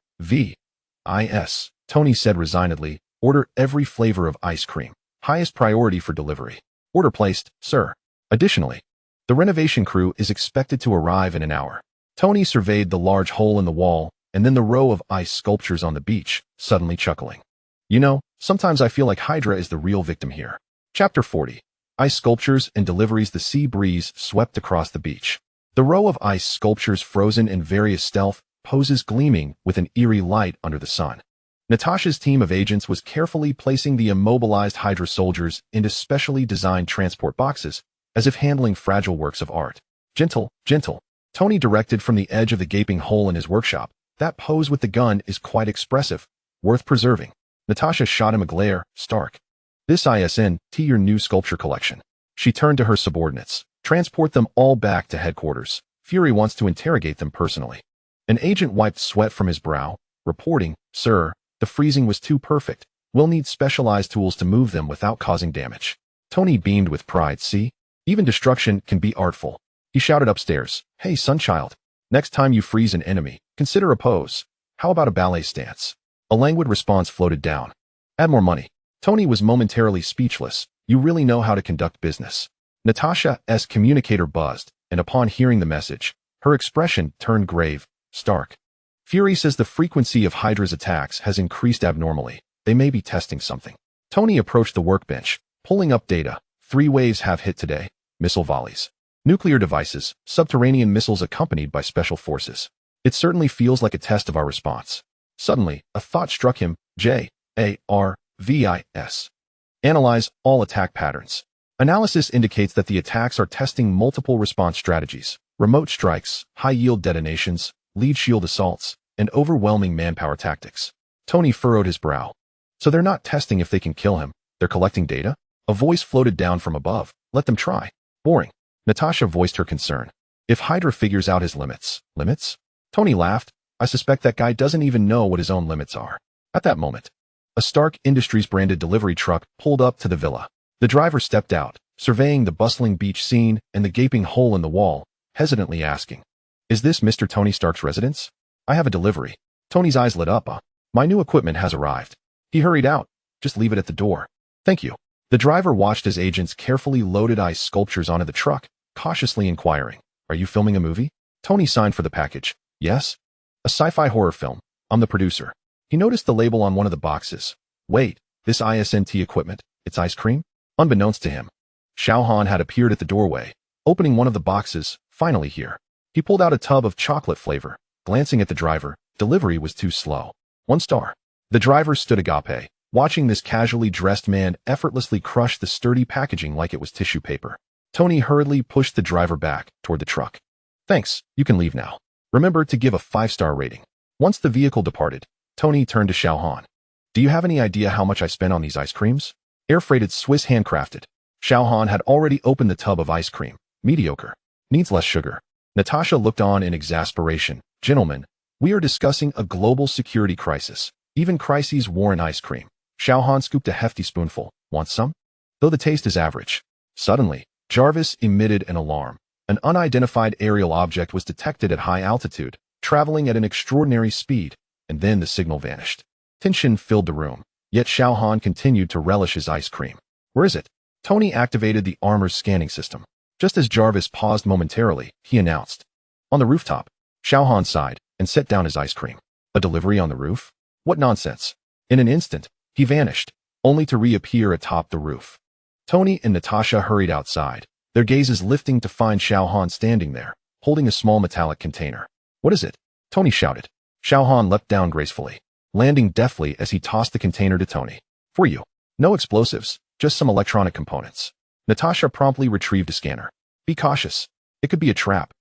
Tony said resignedly. Order every flavor of ice cream. Highest priority for delivery. Order placed, sir. Additionally, the renovation crew is expected to arrive in an hour. Tony surveyed the large hole in the wall and then the row of ice sculptures on the beach, suddenly chuckling. You know, sometimes I feel like Hydra is the real victim here. Chapter 40. Ice sculptures and deliveries. The sea breeze swept across the beach. The row of ice sculptures frozen in various stealth poses gleaming with an eerie light under the sun. Natasha's team of agents was carefully placing the immobilized Hydra soldiers into specially designed transport boxes, as if handling fragile works of art. Gentle, gentle. Tony directed from the edge of the gaping hole in his workshop. That pose with the gun is quite expressive, worth preserving. Natasha shot him a glare. Stark. This ISNT your new sculpture collection. She turned to her subordinates. Transport them all back to headquarters. Fury wants to interrogate them personally. An agent wiped sweat from his brow, reporting, Sir, the freezing was too perfect. We'll need specialized tools to move them without causing damage. Tony beamed with pride. See? Even destruction can be artful. He shouted upstairs. Hey, Sunchild. Next time you freeze an enemy, consider a pose. How about a ballet stance? A languid response floated down. Add more money. Tony was momentarily speechless. You really know how to conduct business. Natasha's communicator buzzed, and upon hearing the message, her expression turned grave. Stark. Fury says the frequency of Hydra's attacks has increased abnormally. They may be testing something. Tony approached the workbench, pulling up data. 3 waves have hit today. Missile volleys. Nuclear devices, subterranean missiles accompanied by special forces. It certainly feels like a test of our response. Suddenly, a thought struck him. JARVIS. Analyze all attack patterns. Analysis indicates that the attacks are testing multiple response strategies. Remote strikes, high-yield detonations, lead shield assaults, and overwhelming manpower tactics. Tony furrowed his brow. So they're not testing if they can kill him. They're collecting data? A voice floated down from above. Let them try. Boring. Natasha voiced her concern. If Hydra figures out his limits. Limits? Tony laughed. I suspect that guy doesn't even know what his own limits are. At that moment, a Stark Industries branded delivery truck pulled up to the villa. The driver stepped out, surveying the bustling beach scene and the gaping hole in the wall, hesitantly asking, Is this Mr. Tony Stark's residence? I have a delivery. Tony's eyes lit up. My new equipment has arrived. He hurried out. Just leave it at the door. Thank you. The driver watched as agents carefully loaded ice sculptures onto the truck, cautiously inquiring, Are you filming a movie? Tony signed for the package. Yes. A sci-fi horror film. I'm the producer. He noticed the label on one of the boxes. Wait, this ISNT equipment, it's ice cream? Unbeknownst to him, Xiao Han had appeared at the doorway, opening one of the boxes, finally here. He pulled out a tub of chocolate flavor. Glancing at the driver, delivery was too slow. 1 star. The driver stood agape, watching this casually dressed man effortlessly crush the sturdy packaging like it was tissue paper. Tony hurriedly pushed the driver back toward the truck. Thanks, you can leave now. Remember to give a 5-star rating. Once the vehicle departed, Tony turned to Xiao Han. Do you have any idea how much I spent on these ice creams? Air-freighted Swiss handcrafted. Xiao Han had already opened the tub of ice cream. Mediocre. Needs less sugar. Natasha looked on in exasperation. Gentlemen, we are discussing a global security crisis. Even crises warrant ice cream. Xiao Han scooped a hefty spoonful. Want some? Though the taste is average. Suddenly, Jarvis emitted an alarm. An unidentified aerial object was detected at high altitude, traveling at an extraordinary speed, and then the signal vanished. Tension filled the room, yet Xiao Han continued to relish his ice cream. Where is it? Tony activated the armor's scanning system. Just as Jarvis paused momentarily, he announced. On the rooftop. Xiao Han sighed and set down his ice cream. A delivery on the roof? What nonsense. In an instant, he vanished, only to reappear atop the roof. Tony and Natasha hurried outside, their gazes lifting to find Xiao Han standing there, holding a small metallic container. What is it? Tony shouted. Xiao Han leapt down gracefully, landing deftly as he tossed the container to Tony. For you. No explosives, just some electronic components. Natasha promptly retrieved a scanner. Be cautious. It could be a trap.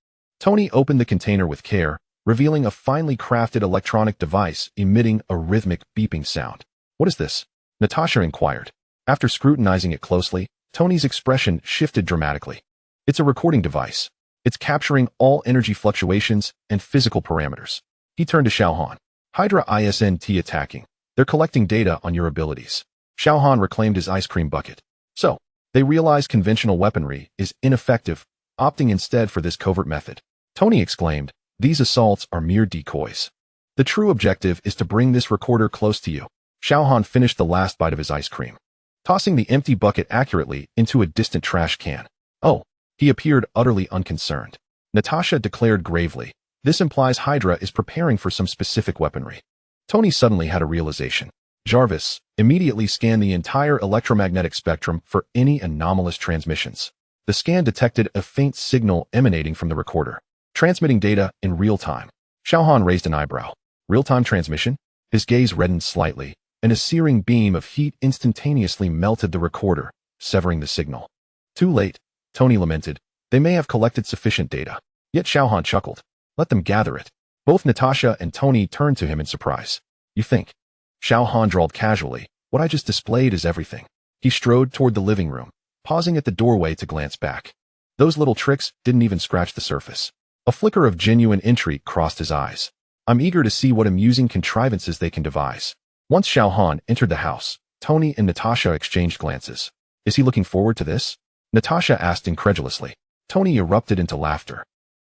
Tony opened the container with care, revealing a finely crafted electronic device emitting a rhythmic beeping sound. What is this? Natasha inquired. After scrutinizing it closely, Tony's expression shifted dramatically. It's a recording device. It's capturing all energy fluctuations and physical parameters. He turned to Xiao Han. Hydra ISNT attacking. They're collecting data on your abilities. Xiao Han reclaimed his ice cream bucket. So, they realize conventional weaponry is ineffective, opting instead for this covert method. Tony exclaimed, These assaults are mere decoys. The true objective is to bring this recorder close to you. Xiao Han finished the last bite of his ice cream, tossing the empty bucket accurately into a distant trash can. Oh, he appeared utterly unconcerned. Natasha declared gravely, This implies Hydra is preparing for some specific weaponry. Tony suddenly had a realization. Jarvis, immediately scan the entire electromagnetic spectrum for any anomalous transmissions. The scan detected a faint signal emanating from the recorder, transmitting data in real time. Xiao Han raised an eyebrow. Real-time transmission? His gaze reddened slightly, and a searing beam of heat instantaneously melted the recorder, severing the signal. Too late, Tony lamented. They may have collected sufficient data. Yet Xiao Han chuckled. Let them gather it. Both Natasha and Tony turned to him in surprise. You think? Xiao Han drawled casually. What I just displayed is everything. He strode toward the living room, pausing at the doorway to glance back. Those little tricks didn't even scratch the surface. A flicker of genuine intrigue crossed his eyes. I'm eager to see what amusing contrivances they can devise. Once Xiao Han entered the house, Tony and Natasha exchanged glances. Is he looking forward to this? Natasha asked incredulously. Tony erupted into laughter.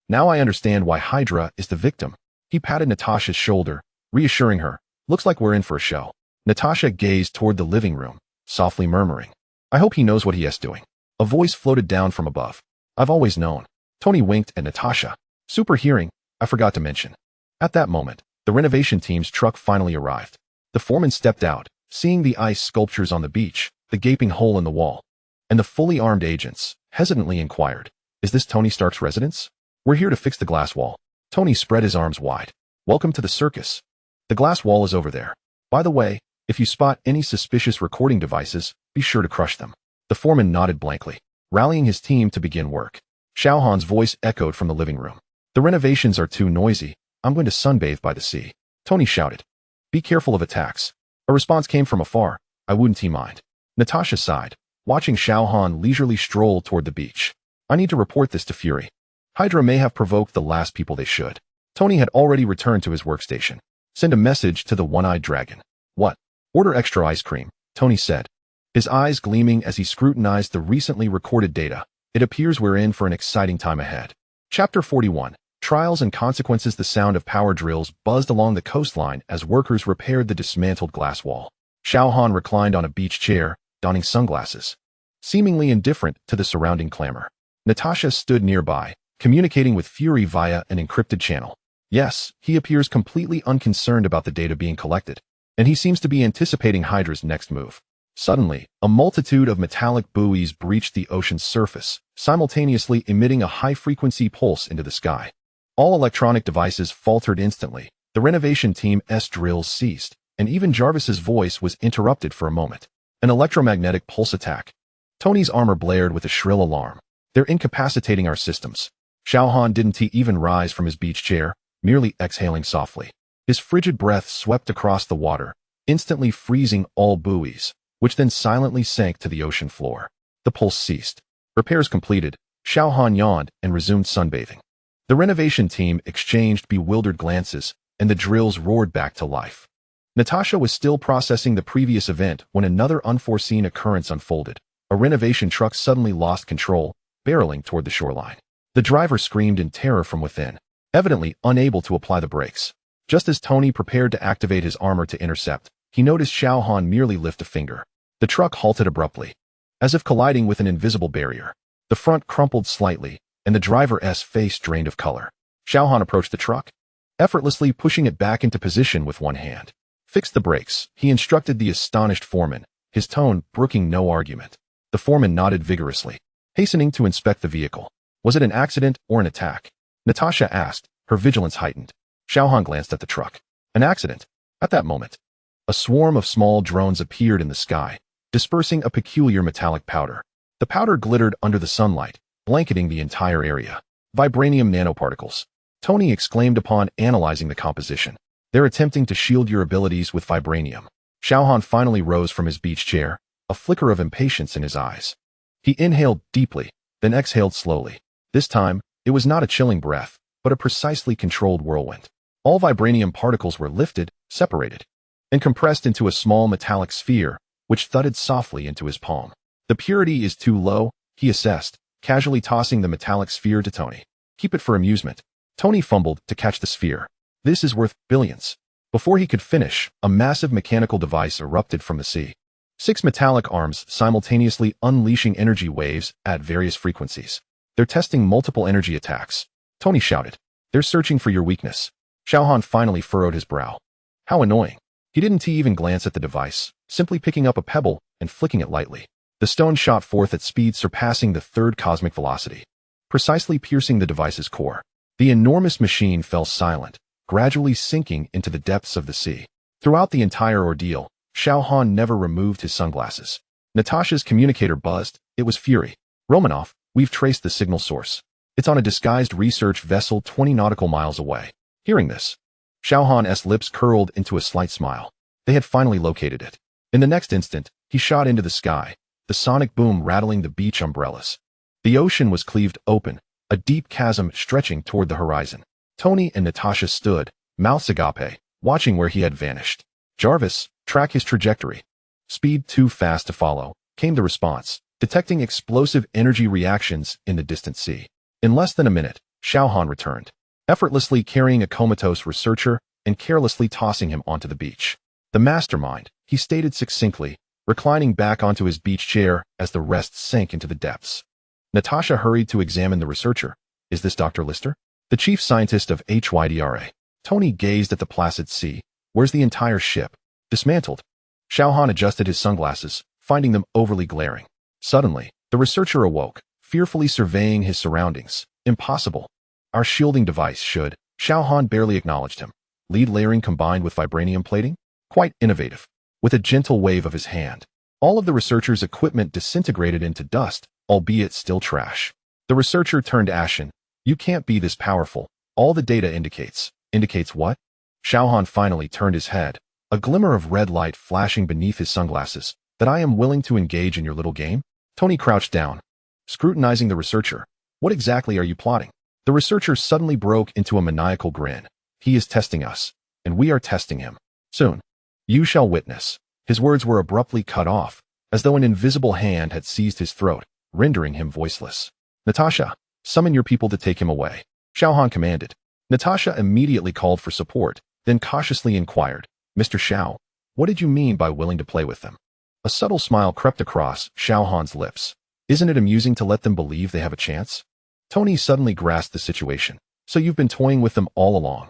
Now I understand why Hydra is the victim. He patted Natasha's shoulder, reassuring her. Looks like we're in for a show. Natasha gazed toward the living room, softly murmuring. I hope he knows what he is doing. A voice floated down from above. I've always known. Tony winked at Natasha. Super hearing, I forgot to mention. At that moment, the renovation team's truck finally arrived. The foreman stepped out, seeing the ice sculptures on the beach, the gaping hole in the wall, and the fully armed agents, hesitantly inquired, Is this Tony Stark's residence? We're here to fix the glass wall. Tony spread his arms wide. Welcome to the circus. The glass wall is over there. By the way, if you spot any suspicious recording devices, be sure to crush them. The foreman nodded blankly, rallying his team to begin work. Xiao Han's voice echoed from the living room. The renovations are too noisy. I'm going to sunbathe by the sea. Tony shouted. Be careful of attacks. A response came from afar. I wouldn't mind. Natasha sighed, watching Xiao Han leisurely stroll toward the beach. I need to report this to Fury. Hydra may have provoked the last people they should. Tony had already returned to his workstation. Send a message to the one-eyed dragon. What? Order extra ice cream, Tony said, his eyes gleaming as he scrutinized the recently recorded data. It appears we're in for an exciting time ahead. Chapter 41. trials and consequences. The sound of power drills buzzed along the coastline as workers repaired the dismantled glass wall. Xiao Han reclined on a beach chair, donning sunglasses, seemingly indifferent to the surrounding clamor. Natasha stood nearby, communicating with Fury via an encrypted channel. Yes, he appears completely unconcerned about the data being collected, and he seems to be anticipating Hydra's next move. Suddenly, a multitude of metallic buoys breached the ocean's surface, simultaneously emitting a high-frequency pulse into the sky. All electronic devices faltered instantly. The renovation team drills ceased, and even Jarvis's voice was interrupted for a moment. An electromagnetic pulse attack. Tony's armor blared with a shrill alarm. They're incapacitating our systems. Xiao Han didn't even rise from his beach chair, merely exhaling softly. His frigid breath swept across the water, instantly freezing all buoys, which then silently sank to the ocean floor. The pulse ceased. Repairs completed, Xiao Han yawned and resumed sunbathing. The renovation team exchanged bewildered glances, and the drills roared back to life. Natasha was still processing the previous event when another unforeseen occurrence unfolded. A renovation truck suddenly lost control, barreling toward the shoreline. The driver screamed in terror from within, evidently unable to apply the brakes. Just as Tony prepared to activate his armor to intercept, he noticed Xiao Han merely lift a finger. The truck halted abruptly, as if colliding with an invisible barrier. The front crumpled slightly, and the driver's face drained of color. Xiao Han approached the truck, effortlessly pushing it back into position with one hand. Fix the brakes, he instructed the astonished foreman, his tone brooking no argument. The foreman nodded vigorously, hastening to inspect the vehicle. Was it an accident or an attack? Natasha asked, her vigilance heightened. Xiao Han glanced at the truck. An accident. At that moment, a swarm of small drones appeared in the sky, dispersing a peculiar metallic powder. The powder glittered under the sunlight, blanketing the entire area. Vibranium nanoparticles. Tony exclaimed upon analyzing the composition. They're attempting to shield your abilities with vibranium. Xiao Han finally rose from his beach chair, a flicker of impatience in his eyes. He inhaled deeply, then exhaled slowly. This time, it was not a chilling breath, but a precisely controlled whirlwind. All vibranium particles were lifted, separated, and compressed into a small metallic sphere, which thudded softly into his palm. The purity is too low, he assessed, casually tossing the metallic sphere to Tony. Keep it for amusement. Tony fumbled to catch the sphere. This is worth billions. Before he could finish, a massive mechanical device erupted from the sea. 6 metallic arms simultaneously unleashing energy waves at various frequencies. They're testing multiple energy attacks. Tony shouted. They're searching for your weakness. Xiao Han finally furrowed his brow. How annoying. He didn't even glance at the device, simply picking up a pebble and flicking it lightly. The stone shot forth at speed surpassing the third cosmic velocity, precisely piercing the device's core. The enormous machine fell silent, gradually sinking into the depths of the sea. Throughout the entire ordeal, Xiao Han never removed his sunglasses. Natasha's communicator buzzed. It was Fury. Romanov, we've traced the signal source. It's on a disguised research vessel 20 nautical miles away. Hearing this, Xiao Han's lips curled into a slight smile. They had finally located it. In the next instant, he shot into the sky, the sonic boom rattling the beach umbrellas. The ocean was cleaved open, a deep chasm stretching toward the horizon. Tony and Natasha stood, mouths agape, watching where he had vanished. Jarvis, track his trajectory. Speed too fast to follow, came the response, detecting explosive energy reactions in the distant sea. In less than a minute, Xiao Han returned, effortlessly carrying a comatose researcher and carelessly tossing him onto the beach. The mastermind, he stated succinctly, reclining back onto his beach chair as the rest sank into the depths. Natasha hurried to examine the researcher. Is this Dr. Lister? The chief scientist of S.H.I.E.L.D. Tony gazed at the placid sea. Where's the entire ship? Dismantled. Xiao Han adjusted his sunglasses, finding them overly glaring. Suddenly, the researcher awoke, fearfully surveying his surroundings. Impossible. Our shielding device should. Xiao Han barely acknowledged him. Lead layering combined with vibranium plating? Quite innovative. With a gentle wave of his hand, all of the researcher's equipment disintegrated into dust, albeit still trash. The researcher turned ashen. You can't be this powerful. All the data indicates. Indicates what? Xiao Han finally turned his head, a glimmer of red light flashing beneath his sunglasses. That I am willing to engage in your little game? Tony crouched down, scrutinizing the researcher. What exactly are you plotting? The researcher suddenly broke into a maniacal grin. He is testing us, and we are testing him. Soon, you shall witness. His words were abruptly cut off, as though an invisible hand had seized his throat, rendering him voiceless. Natasha, summon your people to take him away. Xiao Han commanded. Natasha immediately called for support, then cautiously inquired, Mr. Xiao, what did you mean by willing to play with them? A subtle smile crept across Xiao Han's lips. Isn't it amusing to let them believe they have a chance? Tony suddenly grasped the situation. So you've been toying with them all along.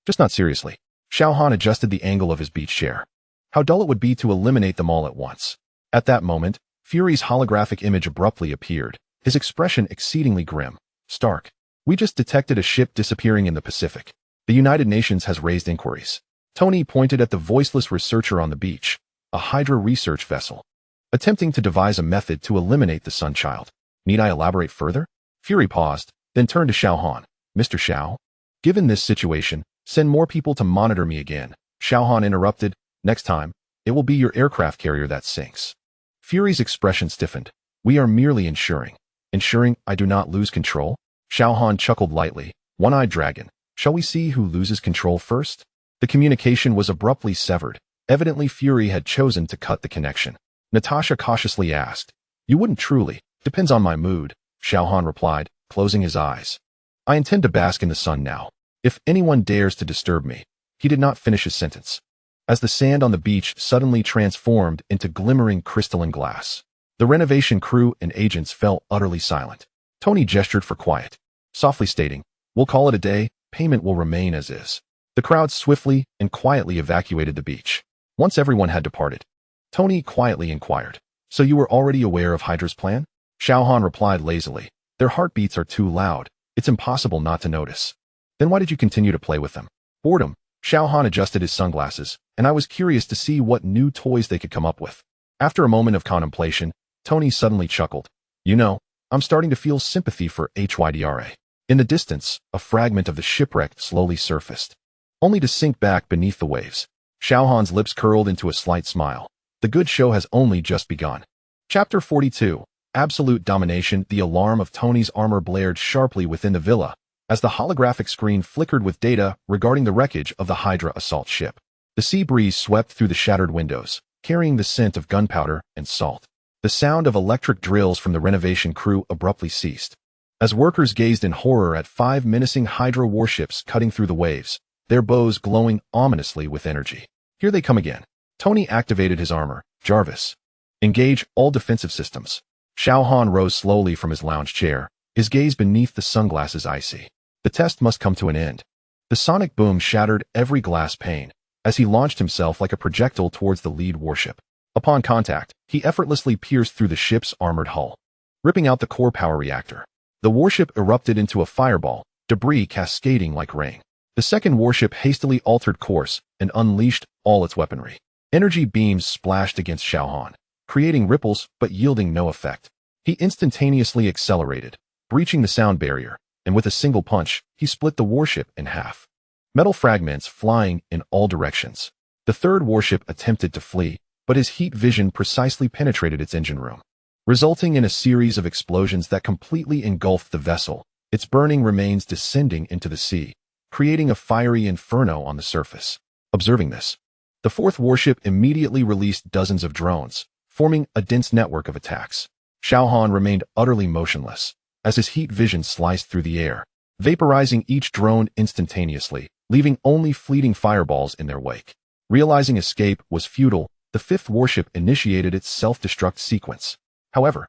Just not seriously. Xiao Han adjusted the angle of his beach chair. How dull it would be to eliminate them all at once. At that moment, Fury's holographic image abruptly appeared, his expression exceedingly grim. Stark. We just detected a ship disappearing in the Pacific. The United Nations has raised inquiries. Tony pointed at the voiceless researcher on the beach, a Hydra research vessel, attempting to devise a method to eliminate the Sun Child. Need I elaborate further? Fury paused, then turned to Xiao Han. Mr. Xiao? Given this situation, send more people to monitor me again. Xiao Han interrupted. Next time, it will be your aircraft carrier that sinks. Fury's expression stiffened. We are merely ensuring I do not lose control? Xiao Han chuckled lightly. One-eyed dragon. Shall we see who loses control first? The communication was abruptly severed. Evidently Fury had chosen to cut the connection. Natasha cautiously asked. You wouldn't truly. Depends on my mood, Xiao Han replied, closing his eyes. I intend to bask in the sun now. If anyone dares to disturb me. He did not finish his sentence, as the sand on the beach suddenly transformed into glimmering crystalline glass. The renovation crew and agents fell utterly silent. Tony gestured for quiet, softly stating, We'll call it a day, payment will remain as is. The crowd swiftly and quietly evacuated the beach. Once everyone had departed, Tony quietly inquired, So you were already aware of Hydra's plan? Xiao Han replied lazily, Their heartbeats are too loud, it's impossible not to notice. Then why did you continue to play with them? Boredom. Xiao Han adjusted his sunglasses, and I was curious to see what new toys they could come up with. After a moment of contemplation, Tony suddenly chuckled. You know, I'm starting to feel sympathy for Hydra. In the distance, a fragment of the shipwreck slowly surfaced, only to sink back beneath the waves. Xiao Han's lips curled into a slight smile. The good show has only just begun. Chapter 42. Absolute domination. The alarm of Tony's armor blared sharply within the villa, as the holographic screen flickered with data regarding the wreckage of the Hydra assault ship. The sea breeze swept through the shattered windows, carrying the scent of gunpowder and salt. The sound of electric drills from the renovation crew abruptly ceased, as workers gazed in horror at 5 menacing Hydra warships cutting through the waves, their bows glowing ominously with energy. Here they come again. Tony activated his armor. Jarvis. Engage all defensive systems. Xiao Han rose slowly from his lounge chair, his gaze beneath the sunglasses icy. The test must come to an end. The sonic boom shattered every glass pane, as he launched himself like a projectile towards the lead warship. Upon contact, he effortlessly pierced through the ship's armored hull, ripping out the core power reactor. The warship erupted into a fireball, debris cascading like rain. The second warship hastily altered course and unleashed all its weaponry. Energy beams splashed against Xiao Han, creating ripples but yielding no effect. He instantaneously accelerated, breaching the sound barrier, and with a single punch, he split the warship in half. Metal fragments flying in all directions. The third warship attempted to flee, but his heat vision precisely penetrated its engine room, resulting in a series of explosions that completely engulfed the vessel, its burning remains descending into the sea, creating a fiery inferno on the surface. Observing this, the fourth warship immediately released dozens of drones, forming a dense network of attacks. Xiao Han remained utterly motionless, as his heat vision sliced through the air, vaporizing each drone instantaneously, leaving only fleeting fireballs in their wake. Realizing escape was futile, the fifth warship initiated its self-destruct sequence. However,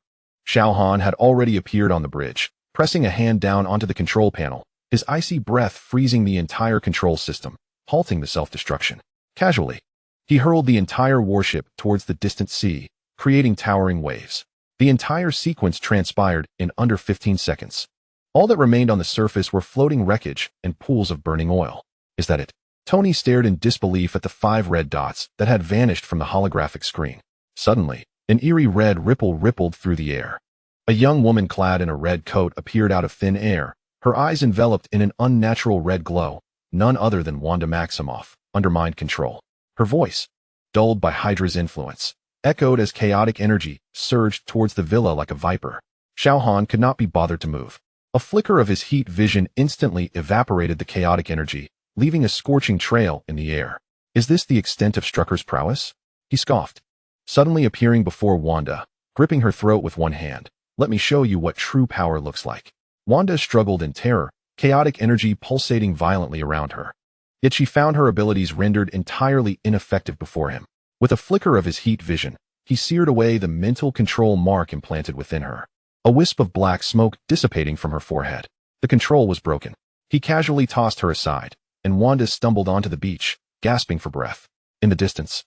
Xiao Han had already appeared on the bridge, pressing a hand down onto the control panel, his icy breath freezing the entire control system, halting the self-destruction. Casually, he hurled the entire warship towards the distant sea, creating towering waves. The entire sequence transpired in under 15 seconds. All that remained on the surface were floating wreckage and pools of burning oil. Is that it? Tony stared in disbelief at the 5 red dots that had vanished from the holographic screen. Suddenly, an eerie red ripple rippled through the air. A young woman clad in a red coat appeared out of thin air, her eyes enveloped in an unnatural red glow, none other than Wanda Maximoff, under mind control. Her voice, dulled by Hydra's influence, echoed as chaotic energy surged towards the villa like a viper. Xiao Han could not be bothered to move. A flicker of his heat vision instantly evaporated the chaotic energy, leaving a scorching trail in the air. Is this the extent of Strucker's prowess? He scoffed, suddenly appearing before Wanda, gripping her throat with one hand. Let me show you what true power looks like. Wanda struggled in terror, chaotic energy pulsating violently around her. Yet she found her abilities rendered entirely ineffective before him. With a flicker of his heat vision, he seared away the mental control mark implanted within her. A wisp of black smoke dissipating from her forehead. The control was broken. He casually tossed her aside, and Wanda stumbled onto the beach, gasping for breath. In the distance,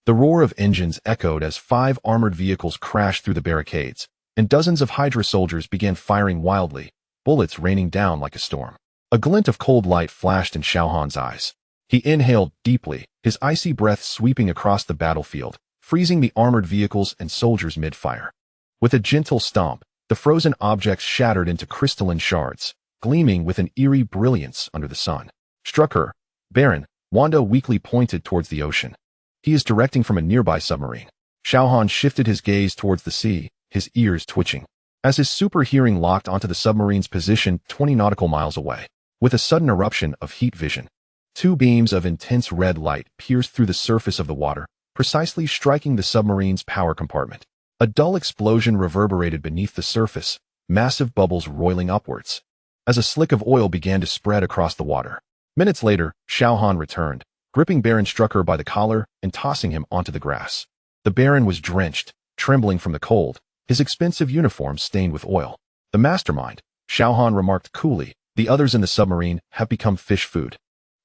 the roar of engines echoed as 5 armored vehicles crashed through the barricades, and dozens of Hydra soldiers began firing wildly, bullets raining down like a storm. A glint of cold light flashed in Xiao Han's eyes. He inhaled deeply, his icy breath sweeping across the battlefield, freezing the armored vehicles and soldiers mid-fire. With a gentle stomp, the frozen objects shattered into crystalline shards, gleaming with an eerie brilliance under the sun. Struck her. Baron, Wanda weakly pointed towards the ocean. He is directing from a nearby submarine. Xiao Han shifted his gaze towards the sea, his ears twitching, as his super hearing locked onto the submarine's position 20 nautical miles away. With a sudden eruption of heat vision, 2 beams of intense red light pierced through the surface of the water, precisely striking the submarine's power compartment. A dull explosion reverberated beneath the surface, massive bubbles roiling upwards, as a slick of oil began to spread across the water. Minutes later, Xiao Han returned, gripping Baron Strucker by the collar and tossing him onto the grass. The Baron was drenched, trembling from the cold, his expensive uniform stained with oil. The mastermind, Xiao Han remarked coolly, the others in the submarine have become fish food.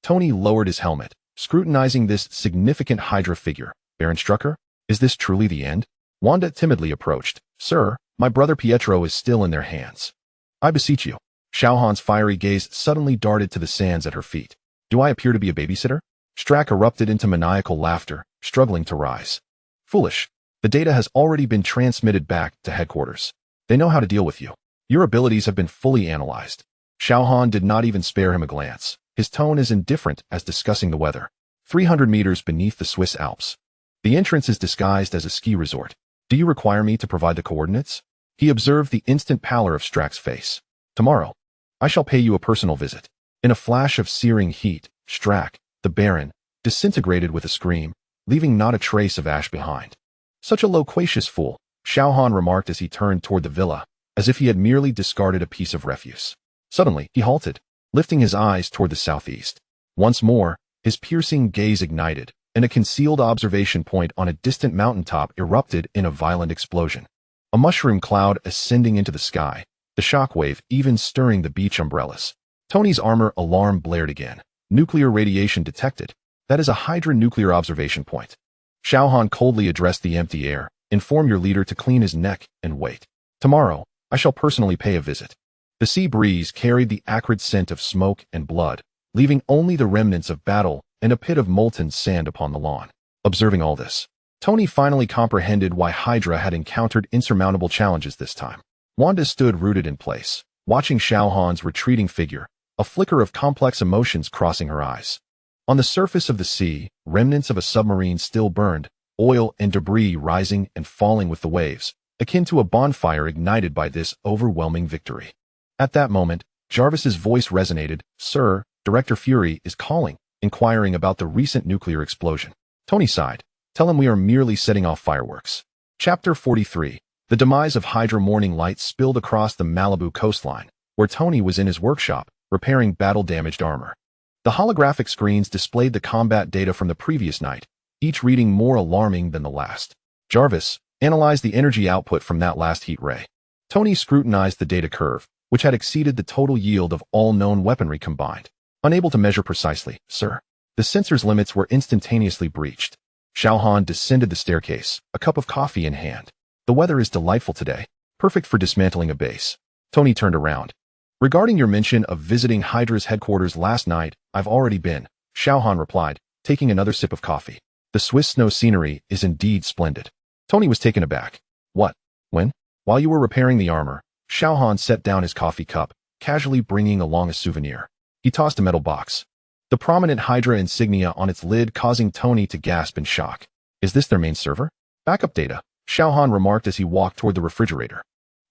Tony lowered his helmet, scrutinizing this significant Hydra figure. Baron Strucker, is this truly the end? Wanda timidly approached. Sir, my brother Pietro is still in their hands. I beseech you. Xiao Han's fiery gaze suddenly darted to the sands at her feet. Do I appear to be a babysitter? Strack erupted into maniacal laughter, struggling to rise. Foolish. The data has already been transmitted back to headquarters. They know how to deal with you. Your abilities have been fully analyzed. Xiao Han did not even spare him a glance. His tone as indifferent as discussing the weather. 300 meters beneath the Swiss Alps. The entrance is disguised as a ski resort. Do you require me to provide the coordinates? He observed the instant pallor of Strack's face. Tomorrow, I shall pay you a personal visit. In a flash of searing heat, Strack, the Baron, disintegrated with a scream, leaving not a trace of ash behind. Such a loquacious fool, Xiao Han remarked as he turned toward the villa, as if he had merely discarded a piece of refuse. Suddenly, he halted, lifting his eyes toward the southeast. Once more, his piercing gaze ignited, and a concealed observation point on a distant mountaintop erupted in a violent explosion. A mushroom cloud ascending into the sky, the shockwave even stirring the beach umbrellas. Tony's armor alarm blared again. Nuclear radiation detected. That is a Hydra nuclear observation point. Xiao Han coldly addressed the empty air. Inform your leader to clean his neck and wait. Tomorrow, I shall personally pay a visit. The sea breeze carried the acrid scent of smoke and blood, leaving only the remnants of battle and a pit of molten sand upon the lawn. Observing all this, Tony finally comprehended why Hydra had encountered insurmountable challenges this time. Wanda stood rooted in place, watching Xiao Han's retreating figure, a flicker of complex emotions crossing her eyes. On the surface of the sea, remnants of a submarine still burned, oil and debris rising and falling with the waves, akin to a bonfire ignited by this overwhelming victory. At that moment, Jarvis's voice resonated. Sir, Director Fury is calling, inquiring about the recent nuclear explosion. Tony sighed. Tell him we are merely setting off fireworks. Chapter 43. The demise of Hydra morning light spilled across the Malibu coastline, where Tony was in his workshop, repairing battle-damaged armor. The holographic screens displayed the combat data from the previous night, each reading more alarming than the last. Jarvis, analyze the energy output from that last heat ray. Tony scrutinized the data curve, which had exceeded the total yield of all known weaponry combined. Unable to measure precisely, sir. The sensor's limits were instantaneously breached. Xiao Han descended the staircase, a cup of coffee in hand. The weather is delightful today, perfect for dismantling a base. Tony turned around. Regarding your mention of visiting Hydra's headquarters last night, I've already been, Xiao Han replied, taking another sip of coffee. The Swiss snow scenery is indeed splendid. Tony was taken aback. What? When? While you were repairing the armor, Xiao Han set down his coffee cup, casually bringing along a souvenir. He tossed a metal box. The prominent Hydra insignia on its lid causing Tony to gasp in shock. Is this their main server? Backup data, Xiao Han remarked as he walked toward the refrigerator.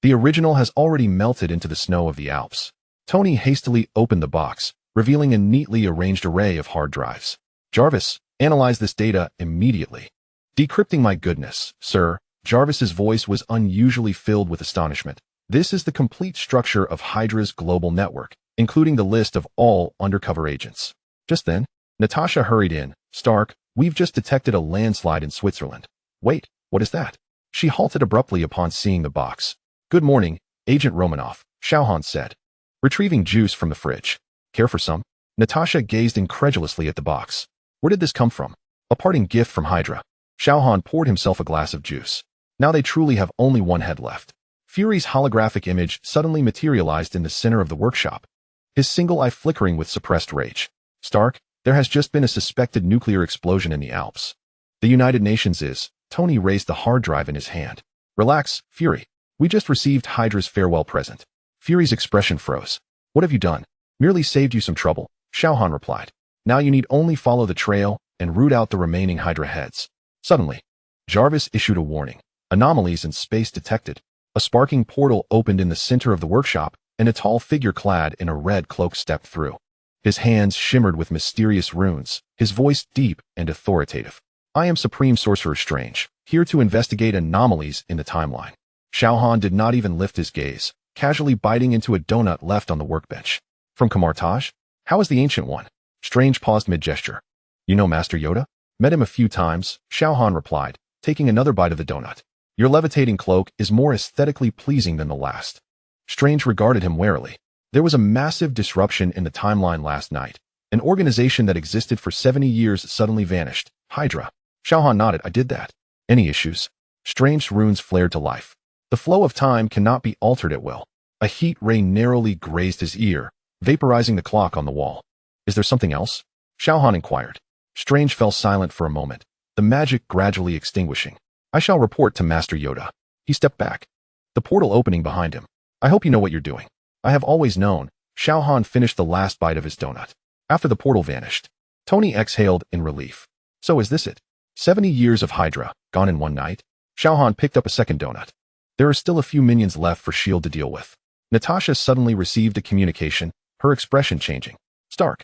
The original has already melted into the snow of the Alps. Tony hastily opened the box, revealing a neatly arranged array of hard drives. Jarvis, analyze this data immediately. Decrypting, my goodness, sir. Jarvis's voice was unusually filled with astonishment. This is the complete structure of Hydra's global network, including the list of all undercover agents. Just then, Natasha hurried in. Stark, we've just detected a landslide in Switzerland. Wait, what is that? She halted abruptly upon seeing the box. Good morning, Agent Romanoff, Xiao Han said, retrieving juice from the fridge. Care for some? Natasha gazed incredulously at the box. Where did this come from? A parting gift from Hydra. Xiao Han poured himself a glass of juice. Now they truly have only one head left. Fury's holographic image suddenly materialized in the center of the workshop, his single eye flickering with suppressed rage. Stark, there has just been a suspected nuclear explosion in the Alps. The United Nations is. Tony raised the hard drive in his hand. Relax, Fury. We just received Hydra's farewell present. Fury's expression froze. What have you done? Merely saved you some trouble, Xiao Han replied. Now you need only follow the trail and root out the remaining Hydra heads. Suddenly, Jarvis issued a warning. Anomalies in space detected. A sparking portal opened in the center of the workshop, and a tall figure clad in a red cloak stepped through. His hands shimmered with mysterious runes, his voice deep and authoritative. I am Supreme Sorcerer Strange, here to investigate anomalies in the timeline. Xiao Han did not even lift his gaze, casually biting into a donut left on the workbench. From Kamartaj? How is the Ancient One? Strange paused mid-gesture. You know Master Yoda? Met him a few times, Xiao Han replied, taking another bite of the donut. Your levitating cloak is more aesthetically pleasing than the last. Strange regarded him warily. There was a massive disruption in the timeline last night. An organization that existed for 70 years suddenly vanished. Hydra. Xiao Han nodded. I did that. Any issues? Strange's runes flared to life. The flow of time cannot be altered at will. A heat ray narrowly grazed his ear, vaporizing the clock on the wall. Is there something else? Xiao Han inquired. Strange fell silent for a moment, the magic gradually extinguishing. I shall report to Master Yoda. He stepped back, the portal opening behind him. I hope you know what you're doing. I have always known. Xiao Han finished the last bite of his donut. After the portal vanished, Tony exhaled in relief. So is this it? 70 years of Hydra, gone in one night? Xiao Han picked up a second donut. There are still a few minions left for S.H.I.E.L.D. to deal with. Natasha suddenly received a communication, her expression changing. Stark.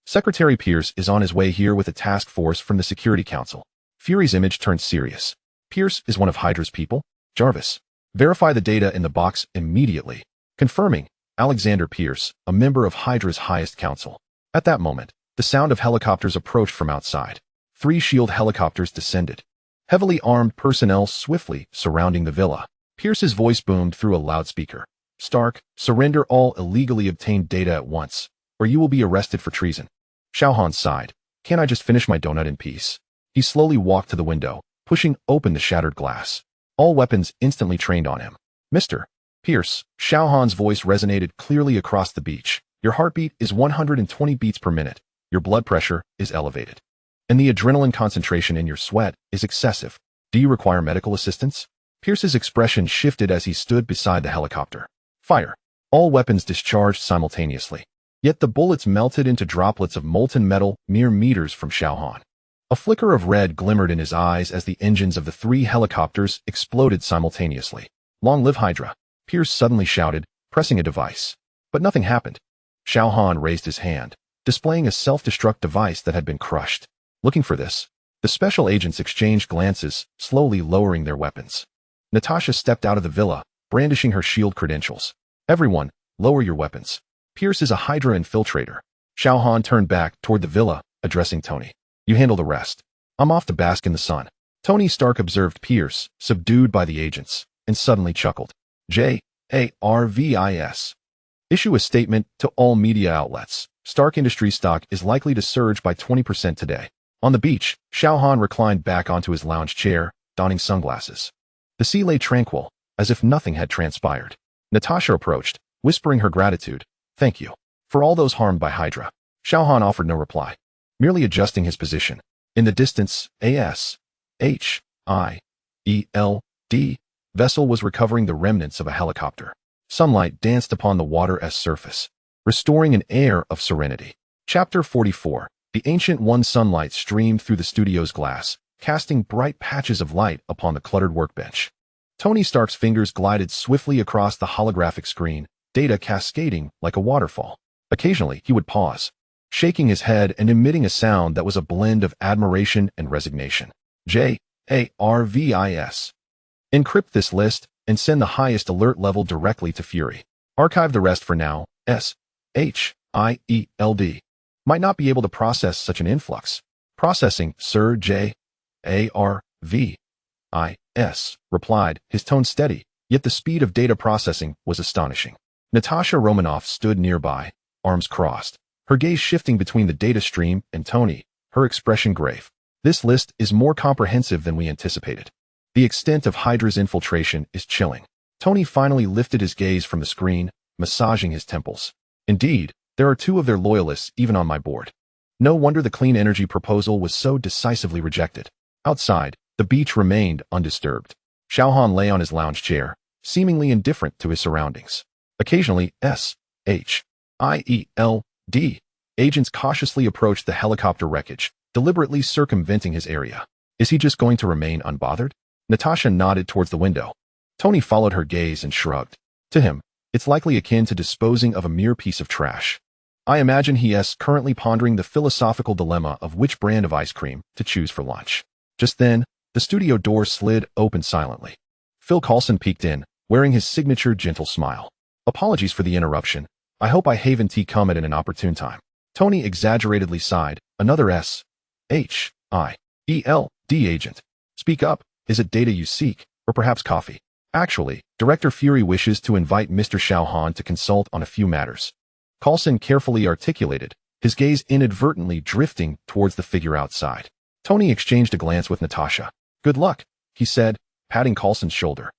Secretary Pierce is on his way here with a task force from the Security Council. Fury's image turned serious. Pierce is one of Hydra's people? Jarvis. Verify the data in the box immediately. Confirming. Alexander Pierce, a member of Hydra's highest council. At that moment, the sound of helicopters approached from outside. 3 S.H.I.E.L.D. helicopters descended. Heavily armed personnel swiftly surrounding the villa. Pierce's voice boomed through a loudspeaker. Stark, surrender all illegally obtained data at once, or you will be arrested for treason. Xiao Han sighed. Can't I just finish my donut in peace? He slowly walked to the window, pushing open the shattered glass. All weapons instantly trained on him. Mr. Pierce, Xiao Han's voice resonated clearly across the beach. Your heartbeat is 120 beats per minute. Your blood pressure is elevated. And the adrenaline concentration in your sweat is excessive. Do you require medical assistance? Pierce's expression shifted as he stood beside the helicopter. Fire. All weapons discharged simultaneously. Yet the bullets melted into droplets of molten metal mere meters from Xiao Han. A flicker of red glimmered in his eyes as the engines of the 3 helicopters exploded simultaneously. Long live Hydra, Pierce suddenly shouted, pressing a device. But nothing happened. Xiao Han raised his hand, displaying a self-destruct device that had been crushed. Looking for this, the special agents exchanged glances, slowly lowering their weapons. Natasha stepped out of the villa, brandishing her S.H.I.E.L.D. credentials. Everyone, lower your weapons. Pierce is a Hydra infiltrator. Xiao Han turned back toward the villa, addressing Tony. You handle the rest. I'm off to bask in the sun. Tony Stark observed Pierce, subdued by the agents, and suddenly chuckled. Jarvis. Issue a statement to all media outlets. Stark Industries stock is likely to surge by 20% today. On the beach, Xiao Han reclined back onto his lounge chair, donning sunglasses. The sea lay tranquil, as if nothing had transpired. Natasha approached, whispering her gratitude. Thank you. For all those harmed by Hydra. Xiao Han offered no reply, merely adjusting his position. In the distance, S.H.I.E.L.D. vessel was recovering the remnants of a helicopter. Sunlight danced upon the water's surface, restoring an air of serenity. Chapter 44. The Ancient One. Sunlight streamed through the studio's glass, casting bright patches of light upon the cluttered workbench. Tony Stark's fingers glided swiftly across the holographic screen, data cascading like a waterfall. Occasionally, he would pause, shaking his head and emitting a sound that was a blend of admiration and resignation. Jarvis. Encrypt this list and send the highest alert level directly to Fury. Archive the rest for now. S. S.H.I.E.L.D. might not be able to process such an influx. Processing, Sir J. A.R.V.I.S. replied, his tone steady, yet the speed of data processing was astonishing. Natasha Romanoff stood nearby, arms crossed, her gaze shifting between the data stream and Tony, her expression grave. This list is more comprehensive than we anticipated. The extent of Hydra's infiltration is chilling. Tony finally lifted his gaze from the screen, massaging his temples. Indeed, there are 2 of their loyalists even on my board. No wonder the clean energy proposal was so decisively rejected. Outside, the beach remained undisturbed. Xiao Han lay on his lounge chair, seemingly indifferent to his surroundings. Occasionally, S.H.I.E.L.D. agents cautiously approached the helicopter wreckage, deliberately circumventing his area. Is he just going to remain unbothered? Natasha nodded towards the window. Tony followed her gaze and shrugged. To him, it's likely akin to disposing of a mere piece of trash. I imagine he is currently pondering the philosophical dilemma of which brand of ice cream to choose for lunch. Just then, the studio door slid open silently. Phil Coulson peeked in, wearing his signature gentle smile. Apologies for the interruption. I hope I haven't come at an opportune time. Tony exaggeratedly sighed. Another S.H.I.E.L.D. agent. Speak up. Is it data you seek, or perhaps coffee? Actually, Director Fury wishes to invite Mr. Xiao Han to consult on a few matters. Coulson carefully articulated, his gaze inadvertently drifting towards the figure outside. Tony exchanged a glance with Natasha. Good luck, he said, patting Coulson's shoulder.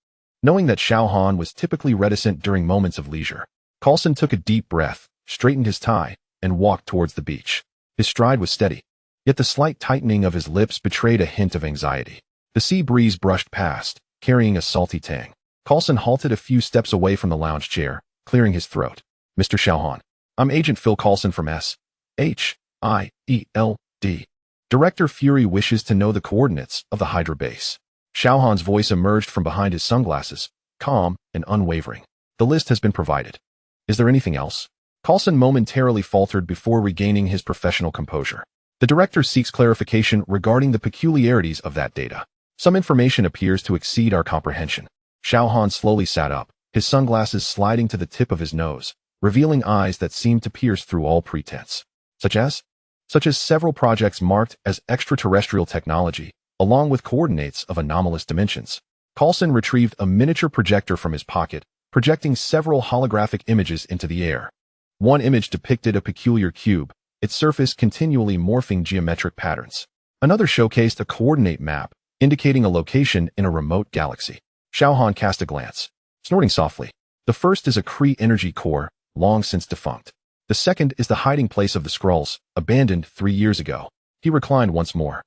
Knowing that Xiao Han was typically reticent during moments of leisure, Coulson took a deep breath, straightened his tie, and walked towards the beach. His stride was steady, yet the slight tightening of his lips betrayed a hint of anxiety. The sea breeze brushed past, carrying a salty tang. Coulson halted a few steps away from the lounge chair, clearing his throat. Mr. Xiao Han. I'm Agent Phil Coulson from S.H.I.E.L.D. Director Fury wishes to know the coordinates of the Hydra base. Xiao Han's voice emerged from behind his sunglasses, calm and unwavering. The list has been provided. Is there anything else? Coulson momentarily faltered before regaining his professional composure. The director seeks clarification regarding the peculiarities of that data. Some information appears to exceed our comprehension. Xiao Han slowly sat up, his sunglasses sliding to the tip of his nose, revealing eyes that seemed to pierce through all pretense. Such as several projects marked as extraterrestrial technology, along with coordinates of anomalous dimensions. Coulson retrieved a miniature projector from his pocket, projecting several holographic images into the air. One image depicted a peculiar cube, its surface continually morphing geometric patterns. Another showcased a coordinate map, indicating a location in a remote galaxy. Xiao Han cast a glance, snorting softly. The first is a Kree energy core, long since defunct. The second is the hiding place of the Skrulls, abandoned 3 years ago. He reclined once more,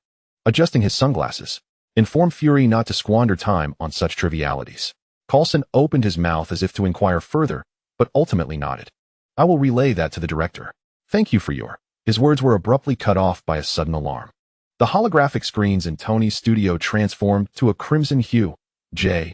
adjusting his sunglasses. Inform Fury not to squander time on such trivialities. Coulson opened his mouth as if to inquire further, but ultimately nodded. I will relay that to the director. Thank you for your... His words were abruptly cut off by a sudden alarm. The holographic screens in Tony's studio transformed to a crimson hue. J.A.R.V.I.S.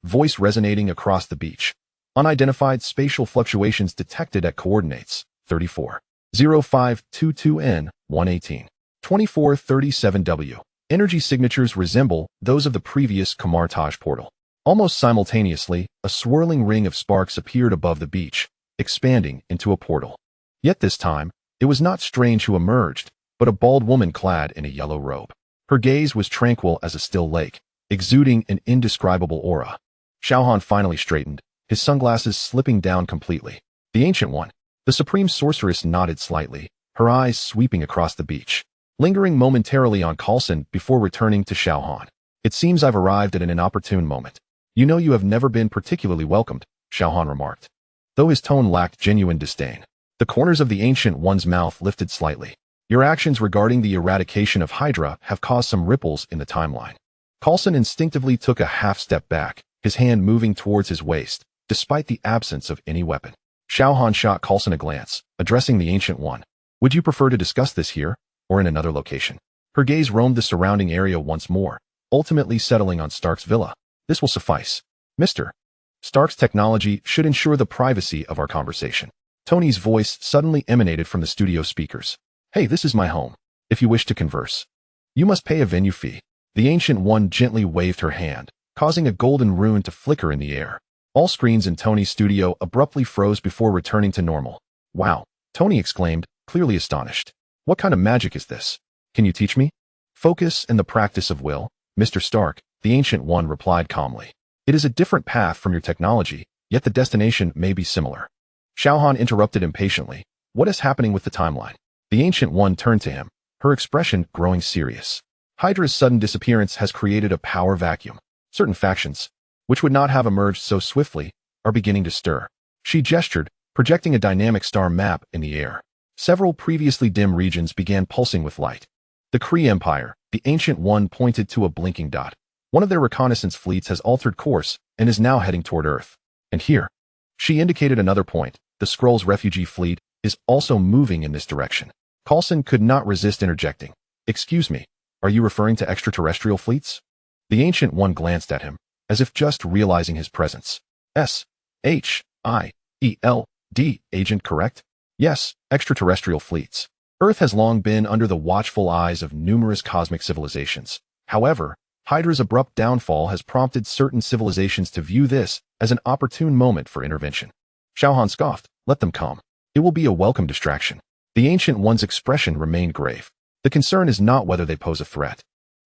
voice resonating across the beach. Unidentified spatial fluctuations detected at coordinates 34.0522N 118. 2437W. Energy signatures resemble those of the previous Kamartaj portal. Almost simultaneously, a swirling ring of sparks appeared above the beach, expanding into a portal. Yet this time, it was not Strange who emerged, but a bald woman clad in a yellow robe. Her gaze was tranquil as a still lake, exuding an indescribable aura. Xiao Han finally straightened, his sunglasses slipping down completely. The Ancient One. The Supreme Sorceress nodded slightly, her eyes sweeping across the beach, lingering momentarily on Coulson before returning to Xiao Han. It seems I've arrived at an inopportune moment. You know you have never been particularly welcomed, Xiao Han remarked. Though his tone lacked genuine disdain, the corners of the Ancient One's mouth lifted slightly. Your actions regarding the eradication of Hydra have caused some ripples in the timeline. Coulson instinctively took a half step back, his hand moving towards his waist, despite the absence of any weapon. Xiao Han shot Coulson a glance, addressing the Ancient One. Would you prefer to discuss this here, or in another location? Her gaze roamed the surrounding area once more, ultimately settling on Stark's villa. This will suffice. Mr. Stark's technology should ensure the privacy of our conversation. Tony's voice suddenly emanated from the studio speakers. Hey, this is my home. If you wish to converse, you must pay a venue fee. The Ancient One gently waved her hand, causing a golden rune to flicker in the air. All screens in Tony's studio abruptly froze before returning to normal. Wow, Tony exclaimed, clearly astonished. What kind of magic is this? Can you teach me? Focus and the practice of will, Mr. Stark, the Ancient One replied calmly. It is a different path from your technology, yet the destination may be similar. Xiao Han interrupted impatiently. What is happening with the timeline? The Ancient One turned to him, her expression growing serious. Hydra's sudden disappearance has created a power vacuum. Certain factions, which would not have emerged so swiftly, are beginning to stir. She gestured, projecting a dynamic star map in the air. Several previously dim regions began pulsing with light. The Kree Empire, the Ancient One pointed to a blinking dot. One of their reconnaissance fleets has altered course and is now heading toward Earth. And here, she indicated another point. The Skrulls' refugee fleet is also moving in this direction. Coulson could not resist interjecting. Excuse me, are you referring to extraterrestrial fleets? The Ancient One glanced at him, as if just realizing his presence. S.H.I.E.L.D, agent, correct? Yes, extraterrestrial fleets. Earth has long been under the watchful eyes of numerous cosmic civilizations. However, Hydra's abrupt downfall has prompted certain civilizations to view this as an opportune moment for intervention. Xiao Han scoffed. Let them come. It will be a welcome distraction. The Ancient One's expression remained grave. The concern is not whether they pose a threat,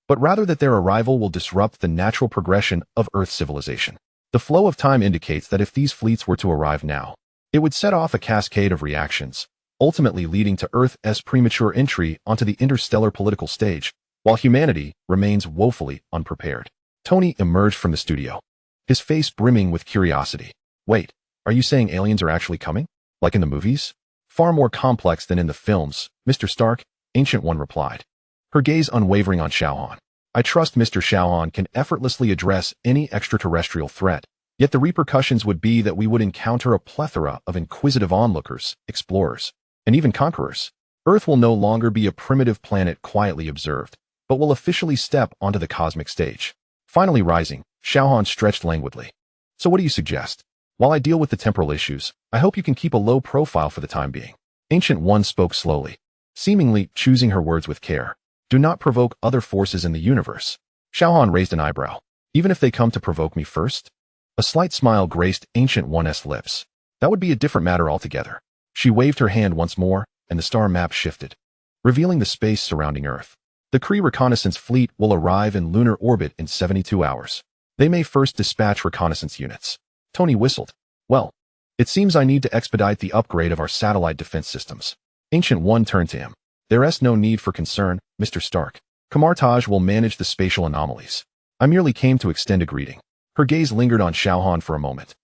but rather that their arrival will disrupt the natural progression of Earth's civilization. The flow of time indicates that if these fleets were to arrive now, it would set off a cascade of reactions, ultimately leading to Earth's premature entry onto the interstellar political stage, while humanity remains woefully unprepared. Tony emerged from the studio, his face brimming with curiosity. Wait, are you saying aliens are actually coming? Like in the movies? Far more complex than in the films, Mr. Stark, Ancient One replied, her gaze unwavering on Xiao Han. I trust Mr. Xiao Han can effortlessly address any extraterrestrial threat, yet the repercussions would be that we would encounter a plethora of inquisitive onlookers, explorers, and even conquerors. Earth will no longer be a primitive planet quietly observed, but will officially step onto the cosmic stage. Finally rising, Xiao Han stretched languidly. So what do you suggest? While I deal with the temporal issues, I hope you can keep a low profile for the time being. Ancient One spoke slowly, seemingly choosing her words with care. Do not provoke other forces in the universe. Xiao Han raised an eyebrow. Even if they come to provoke me first? A slight smile graced Ancient One's lips. That would be a different matter altogether. She waved her hand once more, and the star map shifted, revealing the space surrounding Earth. The Kree reconnaissance fleet will arrive in lunar orbit in 72 hours. They may first dispatch reconnaissance units. Tony whistled. Well, it seems I need to expedite the upgrade of our satellite defense systems. Ancient One turned to him. There's no need for concern, Mr. Stark. Kamartaj will manage the spatial anomalies. I merely came to extend a greeting. Her gaze lingered on Xiao Han for a moment,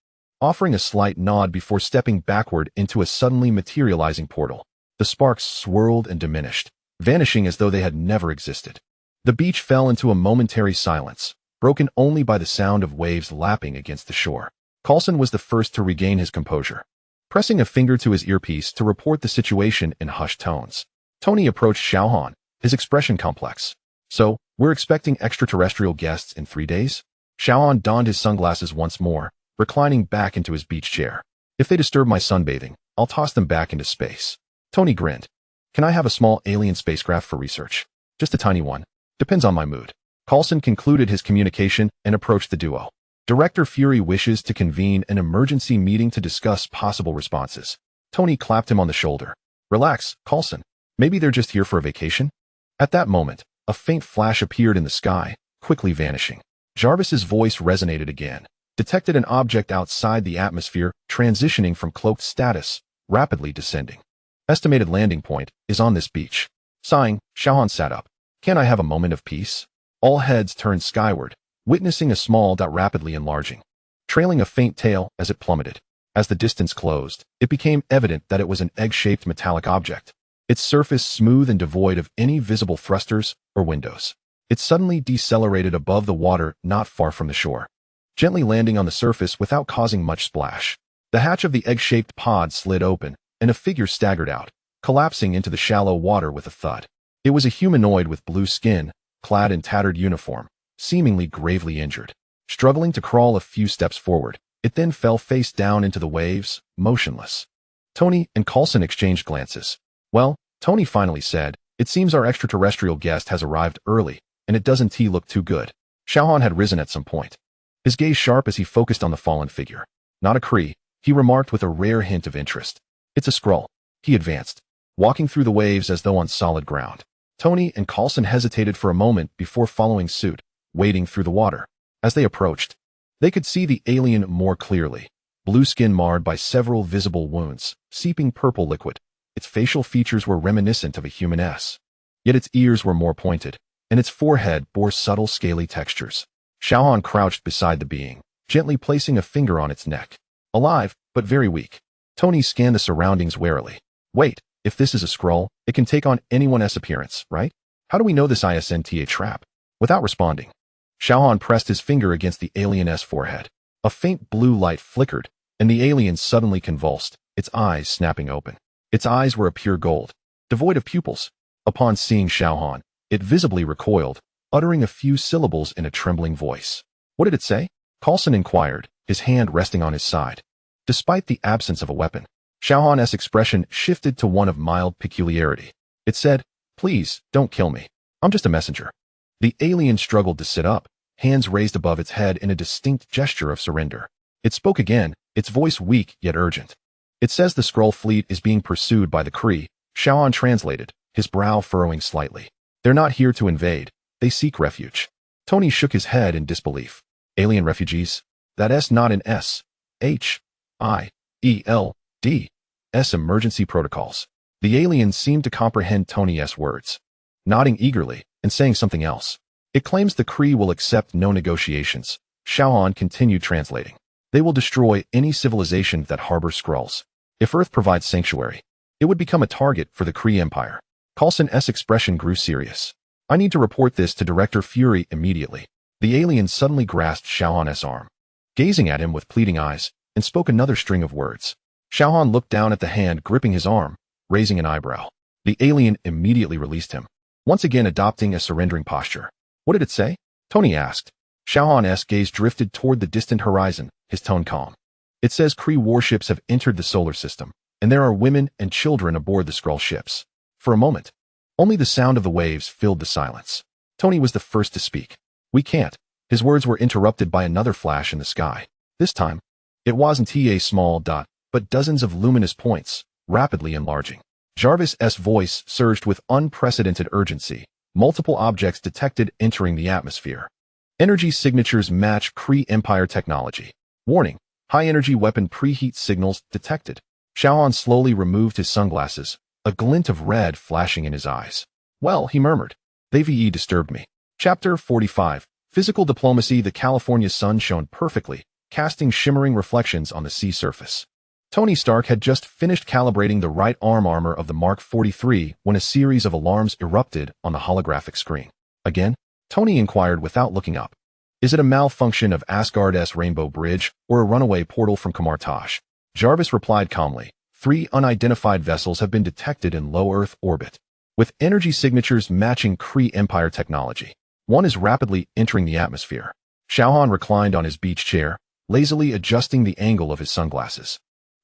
offering a slight nod before stepping backward into a suddenly materializing portal. The sparks swirled and diminished, vanishing as though they had never existed. The beach fell into a momentary silence, broken only by the sound of waves lapping against the shore. Coulson was the first to regain his composure, pressing a finger to his earpiece to report the situation in hushed tones. Tony approached Xiao Han, his expression complex. So, we're expecting extraterrestrial guests in 3 days? Xiao Han donned his sunglasses once more, reclining back into his beach chair. If they disturb my sunbathing, I'll toss them back into space. Tony grinned. Can I have a small alien spacecraft for research? Just a tiny one. Depends on my mood. Coulson concluded his communication and approached the duo. Director Fury wishes to convene an emergency meeting to discuss possible responses. Tony clapped him on the shoulder. Relax, Coulson. Maybe they're just here for a vacation? At that moment, a faint flash appeared in the sky, quickly vanishing. Jarvis's voice resonated again. Detected an object outside the atmosphere, transitioning from cloaked status, rapidly descending. Estimated landing point is on this beach. Sighing, Xiao Han sat up. Can I have a moment of peace? All heads turned skyward, witnessing a small dot rapidly enlarging, trailing a faint tail as it plummeted. As the distance closed, it became evident that it was an egg-shaped metallic object, its surface smooth and devoid of any visible thrusters or windows. It suddenly decelerated above the water not far from the shore, gently landing on the surface without causing much splash. The hatch of the egg-shaped pod slid open, and a figure staggered out, collapsing into the shallow water with a thud. It was a humanoid with blue skin, clad in tattered uniform, seemingly gravely injured. Struggling to crawl a few steps forward, it then fell face down into the waves, motionless. Tony and Coulson exchanged glances. Well, Tony finally said, it seems our extraterrestrial guest has arrived early, and it doesn't look too good. Xiao Han had risen at some point. his gaze sharp as he focused on the fallen figure. Not a Kree, he remarked with a rare hint of interest. It's a Skrull. He advanced, walking through the waves as though on solid ground. Tony and Coulson hesitated for a moment before following suit, wading through the water. As they approached, they could see the alien more clearly. Blue skin marred by several visible wounds, seeping purple liquid. Its facial features were reminiscent of a human S. Yet its ears were more pointed, and its forehead bore subtle scaly textures. Xiao Han crouched beside the being, gently placing a finger on its neck. Alive, but very weak. Tony scanned the surroundings warily. Wait, if this is a Skrull, it can take on anyone's appearance, right? How do we know this isn't a trap? Without responding, Xiao Han pressed his finger against the alien's forehead. A faint blue light flickered, and the alien suddenly convulsed, its eyes snapping open. Its eyes were a pure gold, devoid of pupils. Upon seeing Xiao Han, it visibly recoiled, uttering a few syllables in a trembling voice. What did it say? Coulson inquired, his hand resting on his side. Despite the absence of a weapon, Xiao Han's expression shifted to one of mild peculiarity. It said, "Please, don't kill me. I'm just a messenger." The alien struggled to sit up, hands raised above its head in a distinct gesture of surrender. It spoke again, its voice weak yet urgent. "It says the Skrull fleet is being pursued by the Kree," Xiao Han translated, his brow furrowing slightly. "They're not here to invade, they seek refuge." Tony shook his head in disbelief. Alien refugees? That's not an S.H.I.E.L.D. emergency protocols. The alien seemed to comprehend Tony's words, nodding eagerly and saying something else. "It claims the Kree will accept no negotiations," Xiao Han continued translating. "They will destroy any civilization that harbors Skrulls. If Earth provides sanctuary, it would become a target for the Kree Empire." Coulson's expression grew serious. "I need to report this to Director Fury immediately." The alien suddenly grasped Xiao Han's arm, gazing at him with pleading eyes, and spoke another string of words. Xiao Han looked down at the hand gripping his arm, raising an eyebrow. The alien immediately released him, once again adopting a surrendering posture. "What did it say?" Tony asked. Xiao Han's gaze drifted toward the distant horizon, his tone calm. "It says Kree warships have entered the solar system, and there are women and children aboard the Skrull ships." For a moment, only the sound of the waves filled the silence. Tony was the first to speak. "We can't." His words were interrupted by another flash in the sky. This time, it wasn't a small dot, but dozens of luminous points, rapidly enlarging. Jarvis's voice surged with unprecedented urgency. Multiple objects detected entering the atmosphere. Energy signatures match Kree Empire technology. Warning, high-energy weapon preheat signals detected. Xiao Han slowly removed his sunglasses, a glint of red flashing in his eyes. "Well," he murmured, "they disturbed me." Chapter 45. Physical diplomacy. The California sun shone perfectly, casting shimmering reflections on the sea surface. Tony Stark had just finished calibrating the right arm armor of the Mark 43 when a series of alarms erupted on the holographic screen. "Again?" Tony inquired without looking up. "Is it a malfunction of Asgard's Rainbow Bridge or a runaway portal from Kamartaj?" Jarvis replied calmly. 3 unidentified vessels have been detected in low Earth orbit, with energy signatures matching Kree Empire technology. One is rapidly entering the atmosphere." Xiao Han reclined on his beach chair, lazily adjusting the angle of his sunglasses.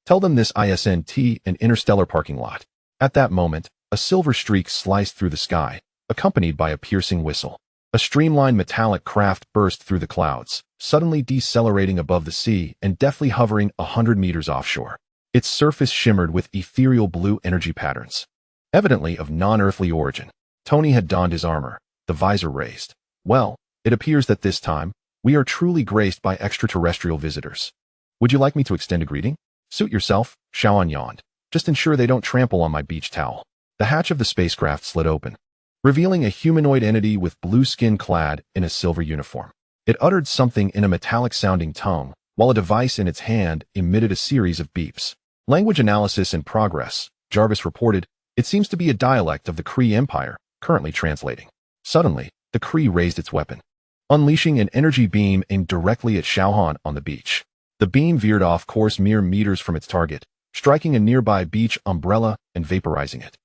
"Tell them this isn't an interstellar parking lot." At that moment, a silver streak sliced through the sky, accompanied by a piercing whistle. A streamlined metallic craft burst through the clouds, suddenly decelerating above the sea and deftly hovering 100 meters offshore. Its surface shimmered with ethereal blue energy patterns, evidently of non-earthly origin. Tony had donned his armor, the visor raised. "Well, it appears that this time, we are truly graced by extraterrestrial visitors. Would you like me to extend a greeting?" "Suit yourself," Xiao Han yawned. "Just ensure they don't trample on my beach towel." The hatch of the spacecraft slid open, revealing a humanoid entity with blue skin clad in a silver uniform. It uttered something in a metallic-sounding tongue, while a device in its hand emitted a series of beeps. "Language analysis in progress," Jarvis reported. "It seems to be a dialect of the Kree Empire, currently translating." Suddenly, the Kree raised its weapon, unleashing an energy beam aimed directly at Xiao Han on the beach. The beam veered off course mere meters from its target, striking a nearby beach umbrella and vaporizing it.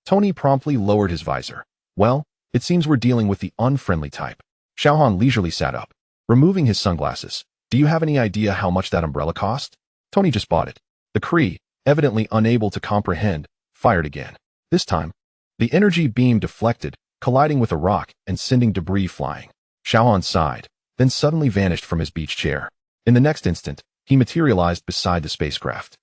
Tony promptly lowered his visor. "Well, it seems we're dealing with the unfriendly type." Xiao Han leisurely sat up, removing his sunglasses. "Do you have any idea how much that umbrella cost?" "Tony just bought it." The Kree, evidently unable to comprehend, fired again. This time, the energy beam deflected, colliding with a rock and sending debris flying. Xiao Han sighed. then suddenly vanished from his beach chair. In the next instant, he materialized beside the spacecraft.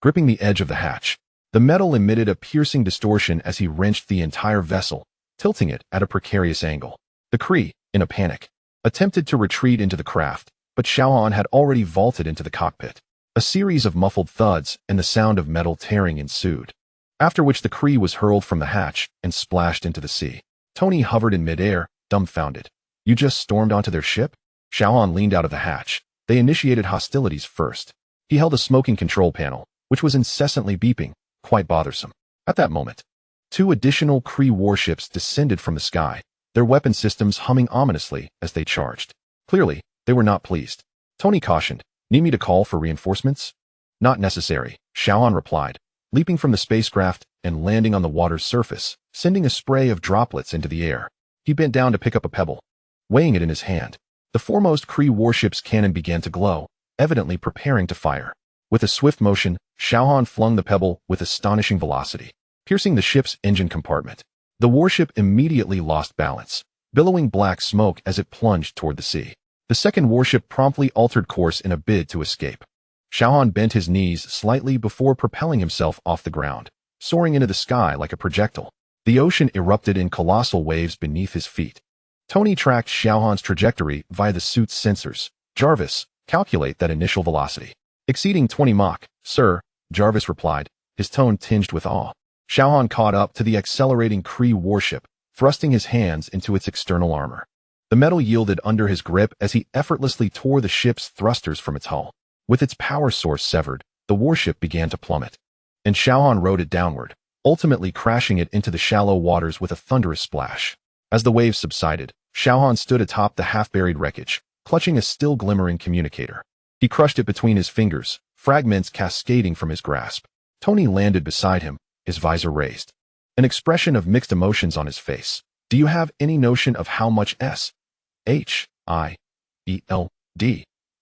Gripping the edge of the hatch, the metal emitted a piercing distortion as he wrenched the entire vessel, tilting it at a precarious angle. The Kree, in a panic, attempted to retreat into the craft, but Xiao Han had already vaulted into the cockpit. A series of muffled thuds and the sound of metal tearing ensued, after which the Kree was hurled from the hatch and splashed into the sea. Tony hovered in midair, dumbfounded. You just stormed onto their ship? Xiao Han leaned out of the hatch. They initiated hostilities first. He held a smoking control panel, which was incessantly beeping, quite bothersome. At that moment, 2 additional Kree warships descended from the sky, their weapon systems humming ominously as they charged. Clearly, they were not pleased. Tony cautioned, "Need me to call for reinforcements?" "Not necessary," Xiao Han replied, leaping from the spacecraft and landing on the water's surface, sending a spray of droplets into the air. He bent down to pick up a pebble, weighing it in his hand. The foremost Kree warship's cannon began to glow, evidently preparing to fire. With a swift motion, Xiao Han flung the pebble with astonishing velocity, piercing the ship's engine compartment. The warship immediately lost balance, billowing black smoke as it plunged toward the sea. The second warship promptly altered course in a bid to escape. Xiao Han bent his knees slightly before propelling himself off the ground, soaring into the sky like a projectile. The ocean erupted in colossal waves beneath his feet. Tony tracked Xiao Han's trajectory via the suit's sensors. "Jarvis, calculate that initial velocity." "Exceeding 20 Mach, sir," Jarvis replied, his tone tinged with awe. Xiao Han caught up to the accelerating Kree warship, thrusting his hands into its external armor. The metal yielded under his grip as he effortlessly tore the ship's thrusters from its hull. With its power source severed, the warship began to plummet, and Xiao Han rode it downward, ultimately crashing it into the shallow waters with a thunderous splash. As the waves subsided, Xiao Han stood atop the half-buried wreckage, clutching a still glimmering communicator. He crushed it between his fingers, fragments cascading from his grasp. Tony landed beside him, his visor raised, an expression of mixed emotions on his face. "Do you have any notion of how much S.H.I.E.L.D.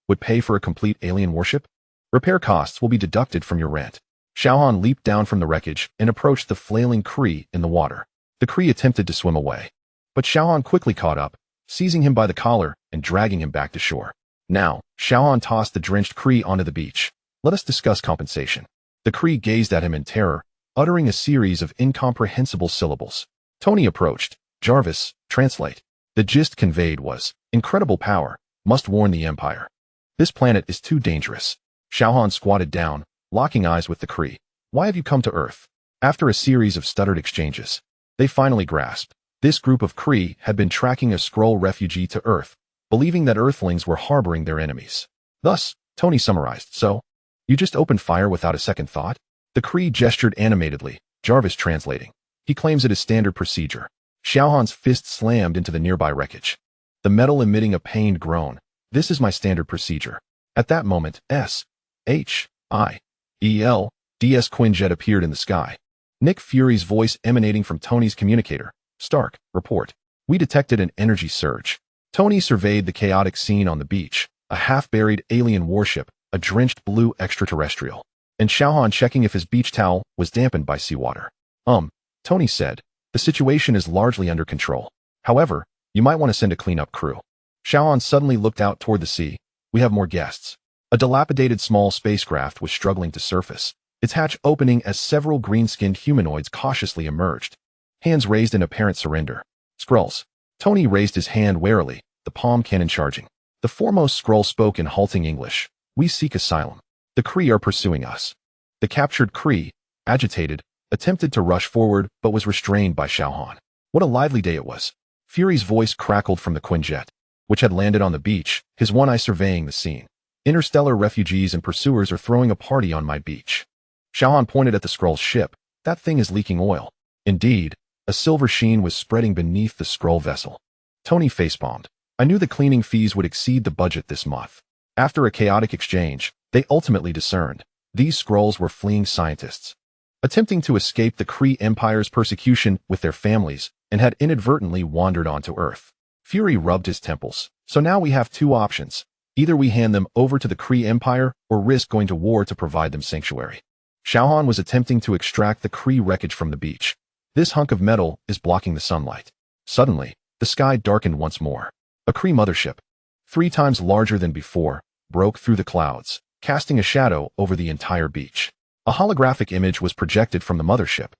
would pay for a complete alien warship? Repair costs will be deducted from your rent." Xiao Han leaped down from the wreckage and approached the flailing Kree in the water. The Kree attempted to swim away, but Xiao Han quickly caught up, seizing him by the collar and dragging him back to shore. Now, Xiao Han tossed the drenched Kree onto the beach. "Let us discuss compensation." The Kree gazed at him in terror, uttering a series of incomprehensible syllables. Tony approached. "Jarvis, translate." The gist conveyed was, "Incredible power, must warn the Empire. This planet is too dangerous." Xiao Han squatted down, locking eyes with the Kree. "Why have you come to Earth?" After a series of stuttered exchanges, they finally grasped. This group of Kree had been tracking a Skrull refugee to Earth, believing that Earthlings were harboring their enemies. Thus, Tony summarized, "So, you just opened fire without a second thought?" The Kree gestured animatedly, Jarvis translating. "He claims it is standard procedure." Xiao Han's fist slammed into the nearby wreckage, the metal emitting a pained groan. "This is my standard procedure." At that moment, S.H.I.E.L.D's Quinjet appeared in the sky. Nick Fury's voice emanating from Tony's communicator. "Stark, report. We detected an energy surge." Tony surveyed the chaotic scene on the beach, a half-buried alien warship, a drenched blue extraterrestrial, and Xiao Han checking if his beach towel was dampened by seawater. Tony said, "The situation is largely under control. However, you might want to send a cleanup crew." Xiao Han suddenly looked out toward the sea. "We have more guests." A dilapidated small spacecraft was struggling to surface, its hatch opening as several green-skinned humanoids cautiously emerged, hands raised in apparent surrender. "Skrulls." Tony raised his hand warily, the palm cannon charging. The foremost Skrull spoke in halting English. "We seek asylum. The Kree are pursuing us." The captured Kree, agitated, attempted to rush forward but was restrained by Xiao Han. What a lively day it was. Fury's voice crackled from the Quinjet, which had landed on the beach, his one eye surveying the scene. "Interstellar refugees and pursuers are throwing a party on my beach." Xiao Han pointed at the Skrull's ship. "That thing is leaking oil." Indeed, a silver sheen was spreading beneath the Skrull vessel. Tony facepalmed. "I knew the cleaning fees would exceed the budget this month." After a chaotic exchange, they ultimately discerned. These Skrulls were fleeing scientists, attempting to escape the Kree Empire's persecution with their families, and had inadvertently wandered onto Earth. Fury rubbed his temples. "So now we have 2 options. Either we hand them over to the Kree Empire or risk going to war to provide them sanctuary." Xiao Han was attempting to extract the Kree wreckage from the beach. "This hunk of metal is blocking the sunlight." Suddenly, the sky darkened once more. "A Kree mothership." 3 times larger than before, broke through the clouds, casting a shadow over the entire beach. A holographic image was projected from the mothership,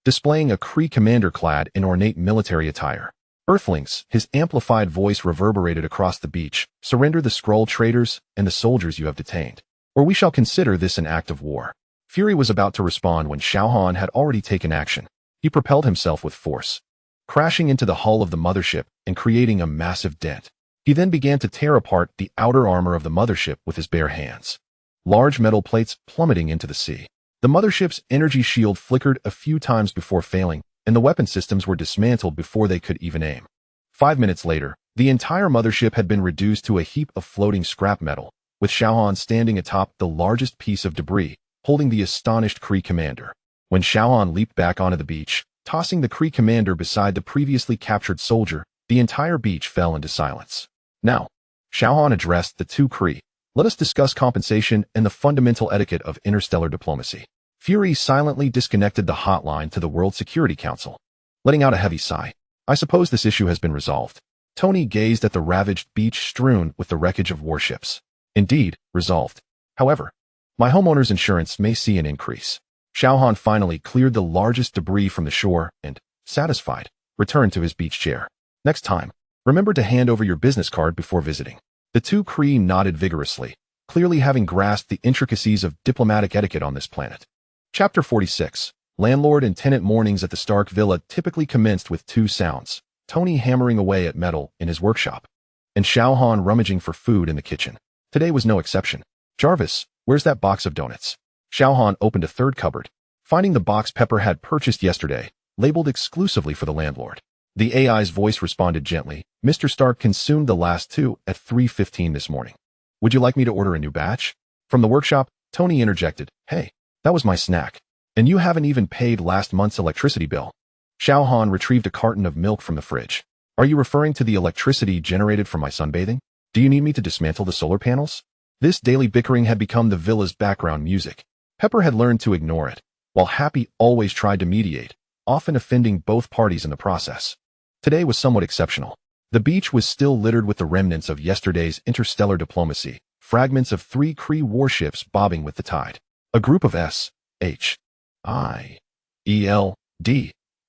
displaying a Kree commander clad in ornate military attire. Earthlings, his amplified voice reverberated across the beach, surrender the Skrull traders and the soldiers you have detained, or we shall consider this an act of war. Fury was about to respond when Xiao Han had already taken action. He propelled himself with force, crashing into the hull of the mothership and creating a massive dent. He then began to tear apart the outer armor of the mothership with his bare hands, large metal plates plummeting into the sea. The mothership's energy shield flickered a few times before failing, and the weapon systems were dismantled before they could even aim. 5 minutes later, the entire mothership had been reduced to a heap of floating scrap metal, with Xiao Han standing atop the largest piece of debris, holding the astonished Kree commander. When Xiao Han leaped back onto the beach, tossing the Kree commander beside the previously captured soldier, the entire beach fell into silence. Now, Xiao Han addressed the 2 Kree. Let us discuss compensation and the fundamental etiquette of interstellar diplomacy. Fury silently disconnected the hotline to the World Security Council, letting out a heavy sigh. I suppose this issue has been resolved. Tony gazed at the ravaged beach strewn with the wreckage of warships. Indeed, resolved. However, my homeowner's insurance may see an increase. Xiao Han finally cleared the largest debris from the shore and, satisfied, returned to his beach chair. Next time, remember to hand over your business card before visiting. The 2 Kree nodded vigorously, clearly having grasped the intricacies of diplomatic etiquette on this planet. Chapter 46. Landlord and tenant mornings at the Stark Villa typically commenced with 2 sounds: Tony hammering away at metal in his workshop, and Xiao Han rummaging for food in the kitchen. Today was no exception. Jarvis, where's that box of donuts? Xiao Han opened a 3rd cupboard, finding the box Pepper had purchased yesterday, labeled exclusively for the landlord. The AI's voice responded gently. Mr. Stark consumed the last 2 at 3:15 this morning. Would you like me to order a new batch? From the workshop, Tony interjected. Hey, that was my snack. And you haven't even paid last month's electricity bill. Xiao Han retrieved a carton of milk from the fridge. Are you referring to the electricity generated from my sunbathing? Do you need me to dismantle the solar panels? This daily bickering had become the villa's background music. Pepper had learned to ignore it, while Happy always tried to mediate, often offending both parties in the process. Today was somewhat exceptional. The beach was still littered with the remnants of yesterday's interstellar diplomacy, fragments of 3 Kree warships bobbing with the tide. A group of S.H.I.E.L.D.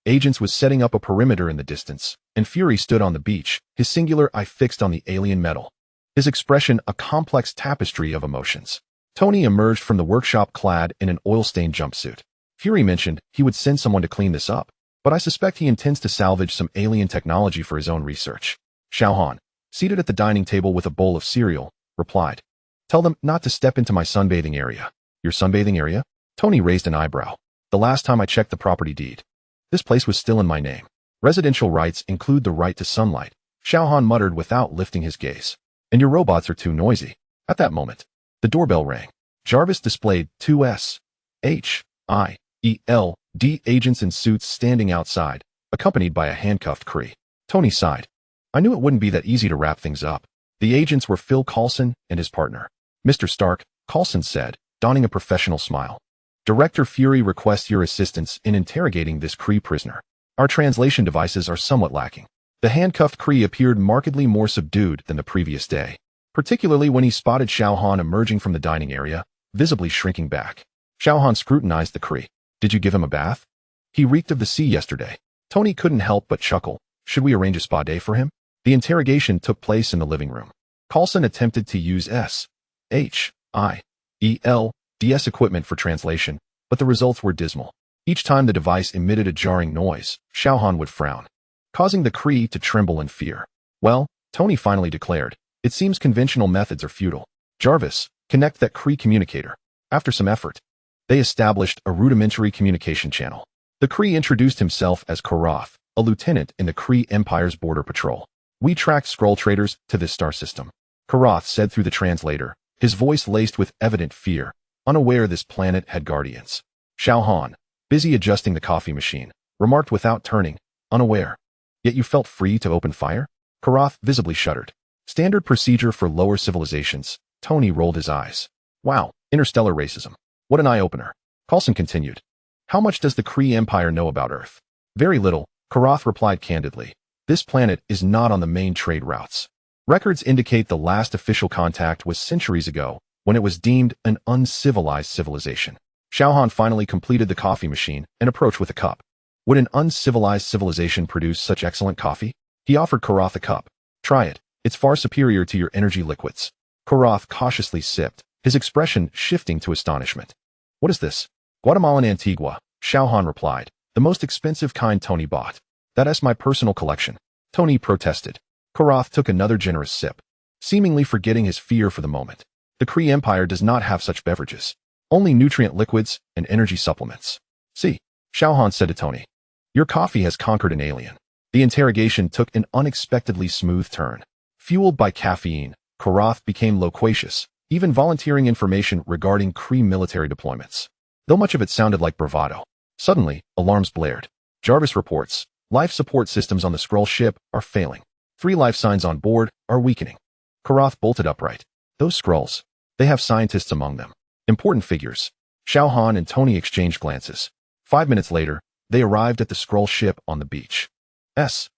agents was setting up a perimeter in the distance, and Fury stood on the beach, his singular eye fixed on the alien metal, his expression a complex tapestry of emotions. Tony emerged from the workshop clad in an oil-stained jumpsuit. Fury mentioned he would send someone to clean this up, but I suspect he intends to salvage some alien technology for his own research. Xiao Han, seated at the dining table with a bowl of cereal, replied, Tell them not to step into my sunbathing area. Your sunbathing area? Tony raised an eyebrow. The last time I checked the property deed, this place was still in my name. Residential rights include the right to sunlight, Xiao Han muttered without lifting his gaze. And your robots are too noisy. At that moment, the doorbell rang. Jarvis displayed 2 S.H.I.E.L.D. agents in suits standing outside, accompanied by a handcuffed Kree. Tony sighed. I knew it wouldn't be that easy to wrap things up. The agents were Phil Coulson and his partner. Mr. Stark, Coulson said, donning a professional smile. Director Fury requests your assistance in interrogating this Kree prisoner. Our translation devices are somewhat lacking. The handcuffed Kree appeared markedly more subdued than the previous day, particularly when he spotted Xiao Han emerging from the dining area, visibly shrinking back. Xiao Han scrutinized the Kree. Did you give him a bath? He reeked of the sea yesterday. Tony couldn't help but chuckle. Should we arrange a spa day for him? The interrogation took place in the living room. Coulson attempted to use S.H.I.E.L.D.'s equipment for translation, but the results were dismal. Each time the device emitted a jarring noise, Xiao Han would frown, causing the Kree to tremble in fear. Well, Tony finally declared, it seems conventional methods are futile. Jarvis, connect that Kree communicator. After some effort, they established a rudimentary communication channel. The Kree introduced himself as Karath, a lieutenant in the Kree Empire's border patrol. We tracked Skrull traders to this star system, Karath said through the translator, his voice laced with evident fear, unaware this planet had guardians. Xiao Han, busy adjusting the coffee machine, remarked without turning, unaware. Yet you felt free to open fire? Karath visibly shuddered. Standard procedure for lower civilizations. Tony rolled his eyes. Wow, interstellar racism. What an eye-opener. Coulson continued. How much does the Kree Empire know about Earth? Very little, Karath replied candidly. This planet is not on the main trade routes. Records indicate the last official contact was centuries ago, when it was deemed an uncivilized civilization. Xiao Han finally completed the coffee machine and approached with a cup. Would an uncivilized civilization produce such excellent coffee? He offered Karath a cup. Try it. It's far superior to your energy liquids. Karath cautiously sipped, his expression shifting to astonishment. What is this? Guatemalan Antigua, Xiao Han replied. The most expensive kind Tony bought. That's my personal collection. Tony protested. Karath took another generous sip, seemingly forgetting his fear for the moment. The Kree Empire does not have such beverages. Only nutrient liquids and energy supplements. See, Xiao Han said to Tony. Your coffee has conquered an alien. The interrogation took an unexpectedly smooth turn. Fueled by caffeine, Karath became loquacious, even volunteering information regarding Kree military deployments. Though much of it sounded like bravado. Suddenly, alarms blared. Jarvis reports, life support systems on the Skrull ship are failing. 3 life signs on board are weakening. Karath bolted upright. Those Skrulls, they have scientists among them. Important figures. Xiao Han and Tony exchanged glances. 5 minutes later, they arrived at the Skrull ship on the beach. S.H.I.E.L.D.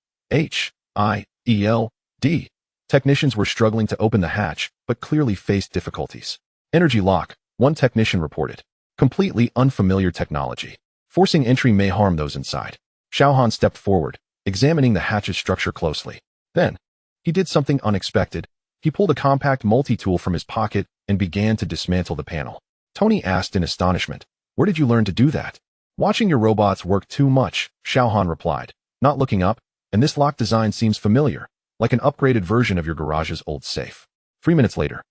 Technicians were struggling to open the hatch, but clearly faced difficulties. Energy lock, one technician reported. Completely unfamiliar technology. Forcing entry may harm those inside. Xiao Han stepped forward, examining the hatch's structure closely. Then, he did something unexpected. He pulled a compact multi-tool from his pocket and began to dismantle the panel. Tony asked in astonishment, "Where did you learn to do that?" "Watching your robots work too much," Xiao Han replied, not looking up, "and this lock design seems familiar, like an upgraded version of your garage's old safe." 3 minutes later,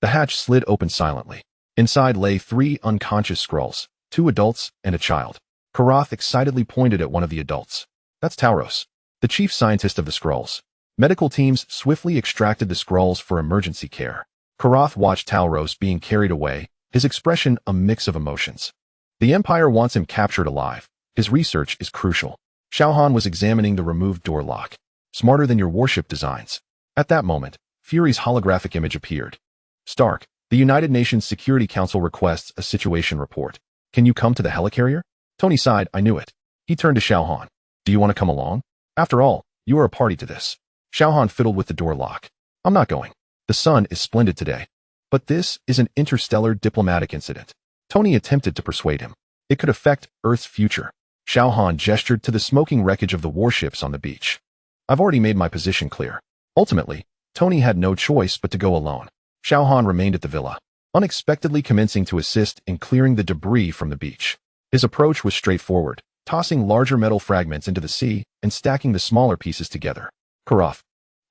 the hatch slid open silently. Inside lay 3 unconscious Skrulls, 2 adults and a child. Karath excitedly pointed at one of the adults. "That's Tauros, the chief scientist of the Skrulls." Medical teams swiftly extracted the Skrulls for emergency care. Karath watched Tauros being carried away, his expression a mix of emotions. The Empire wants him captured alive. His research is crucial. Xiao Han was examining the removed door lock. "Smarter than your warship designs." At that moment, Fury's holographic image appeared. "Stark, the United Nations Security Council requests a situation report. Can you come to the helicarrier?" Tony sighed. "I knew it." He turned to Xiao Han. "Do you want to come along? After all, you are a party to this." Xiao Han fiddled with the door lock. "I'm not going. The sun is splendid today. But this is an interstellar diplomatic incident." Tony attempted to persuade him. It could affect Earth's future. Xiao Han gestured to the smoking wreckage of the warships on the beach. "I've already made my position clear." Ultimately, Tony had no choice but to go alone. Xiao Han remained at the villa, unexpectedly commencing to assist in clearing the debris from the beach. His approach was straightforward, tossing larger metal fragments into the sea and stacking the smaller pieces together. Karath,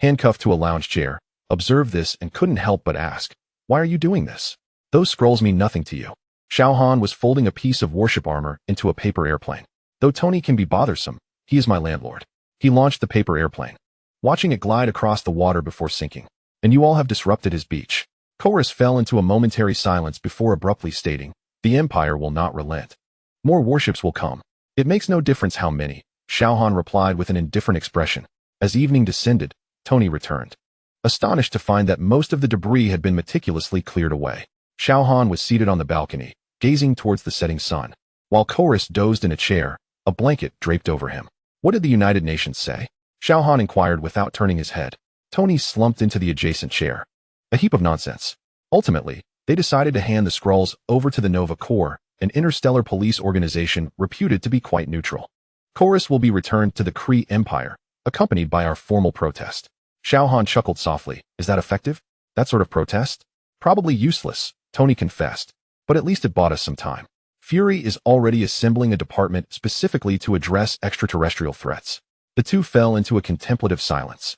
handcuffed to a lounge chair, observed this and couldn't help but ask, "Why are you doing this? Those Skrulls mean nothing to you." Xiao Han was folding a piece of warship armor into a paper airplane. "Though Tony can be bothersome, he is my landlord." He launched the paper airplane, watching it glide across the water before sinking. "And you all have disrupted his beach." Chorus fell into a momentary silence before abruptly stating, "The Empire will not relent. More warships will come. It makes no difference how many," Xiao Han replied with an indifferent expression. As evening descended, Tony returned, astonished to find that most of the debris had been meticulously cleared away. Xiao Han was seated on the balcony, gazing towards the setting sun, while Chorus dozed in a chair, a blanket draped over him. "What did the United Nations say?" Xiao Han inquired without turning his head. Tony slumped into the adjacent chair. "A heap of nonsense. Ultimately, they decided to hand the Skrulls over to the Nova Corps, an interstellar police organization reputed to be quite neutral. Chorus will be returned to the Kree Empire, accompanied by our formal protest." Xiao Han chuckled softly. "Is that effective? That sort of protest?" "Probably useless," Tony confessed, "but at least it bought us some time. Fury is already assembling a department specifically to address extraterrestrial threats." The two fell into a contemplative silence,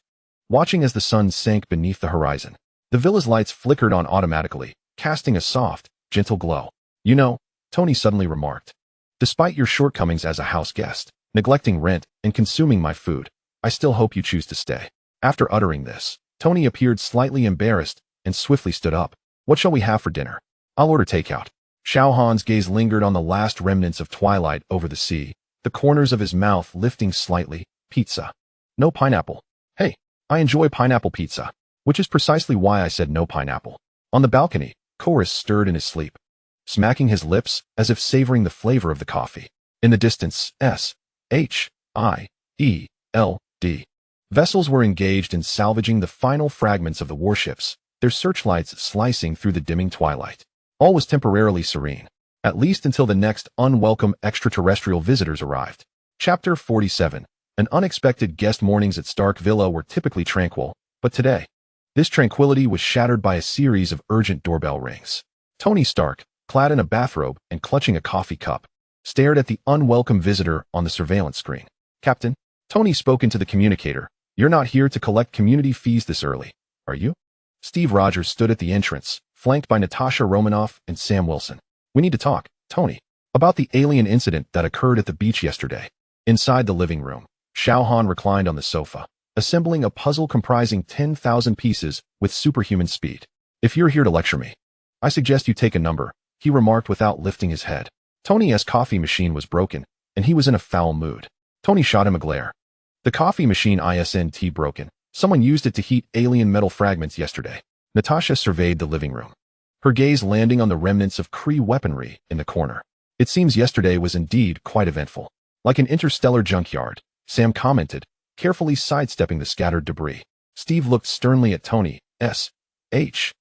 watching as the sun sank beneath the horizon. The villa's lights flickered on automatically, casting a soft, gentle glow. "You know," Tony suddenly remarked, "despite your shortcomings as a house guest, neglecting rent, and consuming my food, I still hope you choose to stay." After uttering this, Tony appeared slightly embarrassed and swiftly stood up. "What shall we have for dinner?" "I'll order takeout." Xiao Han's gaze lingered on the last remnants of twilight over the sea, the corners of his mouth lifting slightly. "Pizza. No pineapple." "Hey, I enjoy pineapple pizza." Which is precisely why I said no pineapple. On the balcony, Chorus stirred in his sleep, smacking his lips as if savoring the flavor of the coffee. In the distance, S.H.I.E.L.D. Vessels were engaged in salvaging the final fragments of the warships, their searchlights slicing through the dimming twilight. All was temporarily serene, at least until the next unwelcome extraterrestrial visitors arrived. Chapter 47. An unexpected guest. Mornings at Stark Villa were typically tranquil, but today, this tranquility was shattered by a series of urgent doorbell rings. Tony Stark, clad in a bathrobe and clutching a coffee cup, stared at the unwelcome visitor on the surveillance screen. "Captain," Tony spoke into the communicator, "you're not here to collect community fees this early, are you?" Steve Rogers stood at the entrance, flanked by Natasha Romanoff and Sam Wilson. "We need to talk, Tony, about the alien incident that occurred at the beach yesterday." Inside the living room, Xiao Han reclined on the sofa, assembling a puzzle comprising 10,000 pieces with superhuman speed. "If you're here to lecture me, I suggest you take a number," he remarked without lifting his head. Tony's coffee machine was broken, and he was in a foul mood. Tony shot him a glare. "The coffee machine isn't broken. Someone used it to heat alien metal fragments yesterday." Natasha surveyed the living room, her gaze landing on the remnants of Kree weaponry in the corner. "It seems yesterday was indeed quite eventful. Like an interstellar junkyard," Sam commented, carefully sidestepping the scattered debris. Steve looked sternly at Tony. S.H.I.E.L.D.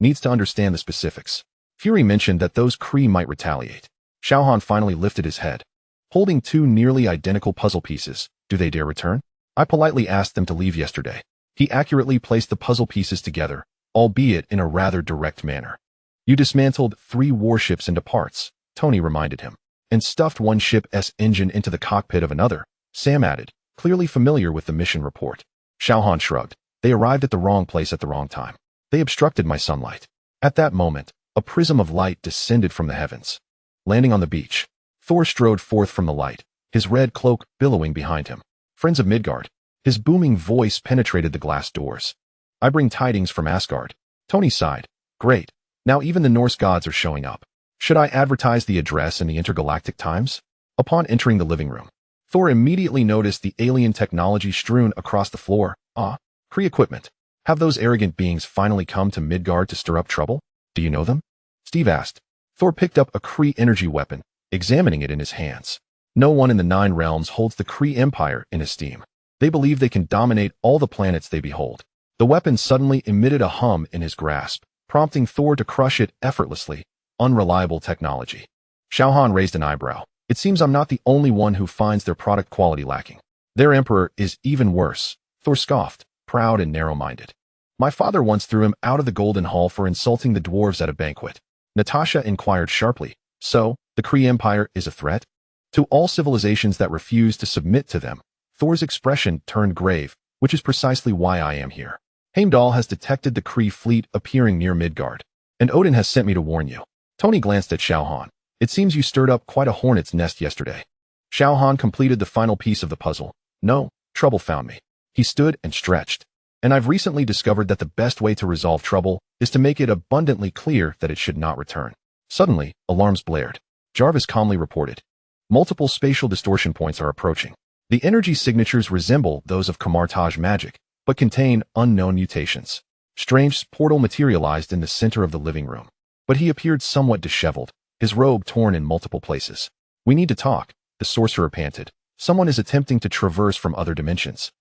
needs to understand the specifics. Fury mentioned that those Kree might retaliate. Xiao Han finally lifted his head, holding two nearly identical puzzle pieces. "Do they dare return? I politely asked them to leave yesterday." He accurately placed the puzzle pieces together, albeit in a rather direct manner. "You dismantled 3 warships into parts," Tony reminded him, "and stuffed one ship's engine into the cockpit of another," Sam added, clearly familiar with the mission report. Xiao Han shrugged. "They arrived at the wrong place at the wrong time. They obstructed my sunlight." At that moment, a prism of light descended from the heavens. Landing on the beach, Thor strode forth from the light, his red cloak billowing behind him. "Friends of Midgard." His booming voice penetrated the glass doors. "I bring tidings from Asgard." Tony sighed. "Great. Now even the Norse gods are showing up. Should I advertise the address in the Intergalactic Times?" Upon entering the living room, Thor immediately noticed the alien technology strewn across the floor. Kree equipment. Have those arrogant beings finally come to Midgard to stir up trouble? "Do you know them?" Steve asked. Thor picked up a Kree energy weapon, examining it in his hands. "No one in the 9 realms holds the Kree Empire in esteem. They believe they can dominate all the planets they behold." The weapon suddenly emitted a hum in his grasp, prompting Thor to crush it effortlessly. "Unreliable technology." Xiao Han raised an eyebrow. "It seems I'm not the only one who finds their product quality lacking." "Their emperor is even worse," Thor scoffed, proud and narrow-minded. "My father once threw him out of the Golden Hall for insulting the dwarves at a banquet." Natasha inquired sharply. "So, the Kree Empire is a threat to all civilizations that refuse to submit to them?" Thor's expression turned grave. "Which is precisely why I am here. Heimdall has detected the Kree fleet appearing near Midgard, and Odin has sent me to warn you." Tony glanced at Xiao Han. "It seems you stirred up quite a hornet's nest yesterday." Xiao Han completed the final piece of the puzzle. "No, trouble found me." He stood and stretched. "And I've recently discovered that the best way to resolve trouble is to make it abundantly clear that it should not return." Suddenly, alarms blared. Jarvis calmly reported, "Multiple spatial distortion points are approaching. The energy signatures resemble those of Kamartaj magic, but contain unknown mutations." Strange's portal materialized in the center of the living room, but he appeared somewhat disheveled, his robe torn in multiple places. "We need to talk," the sorcerer panted. "Someone is attempting to traverse from other dimensions,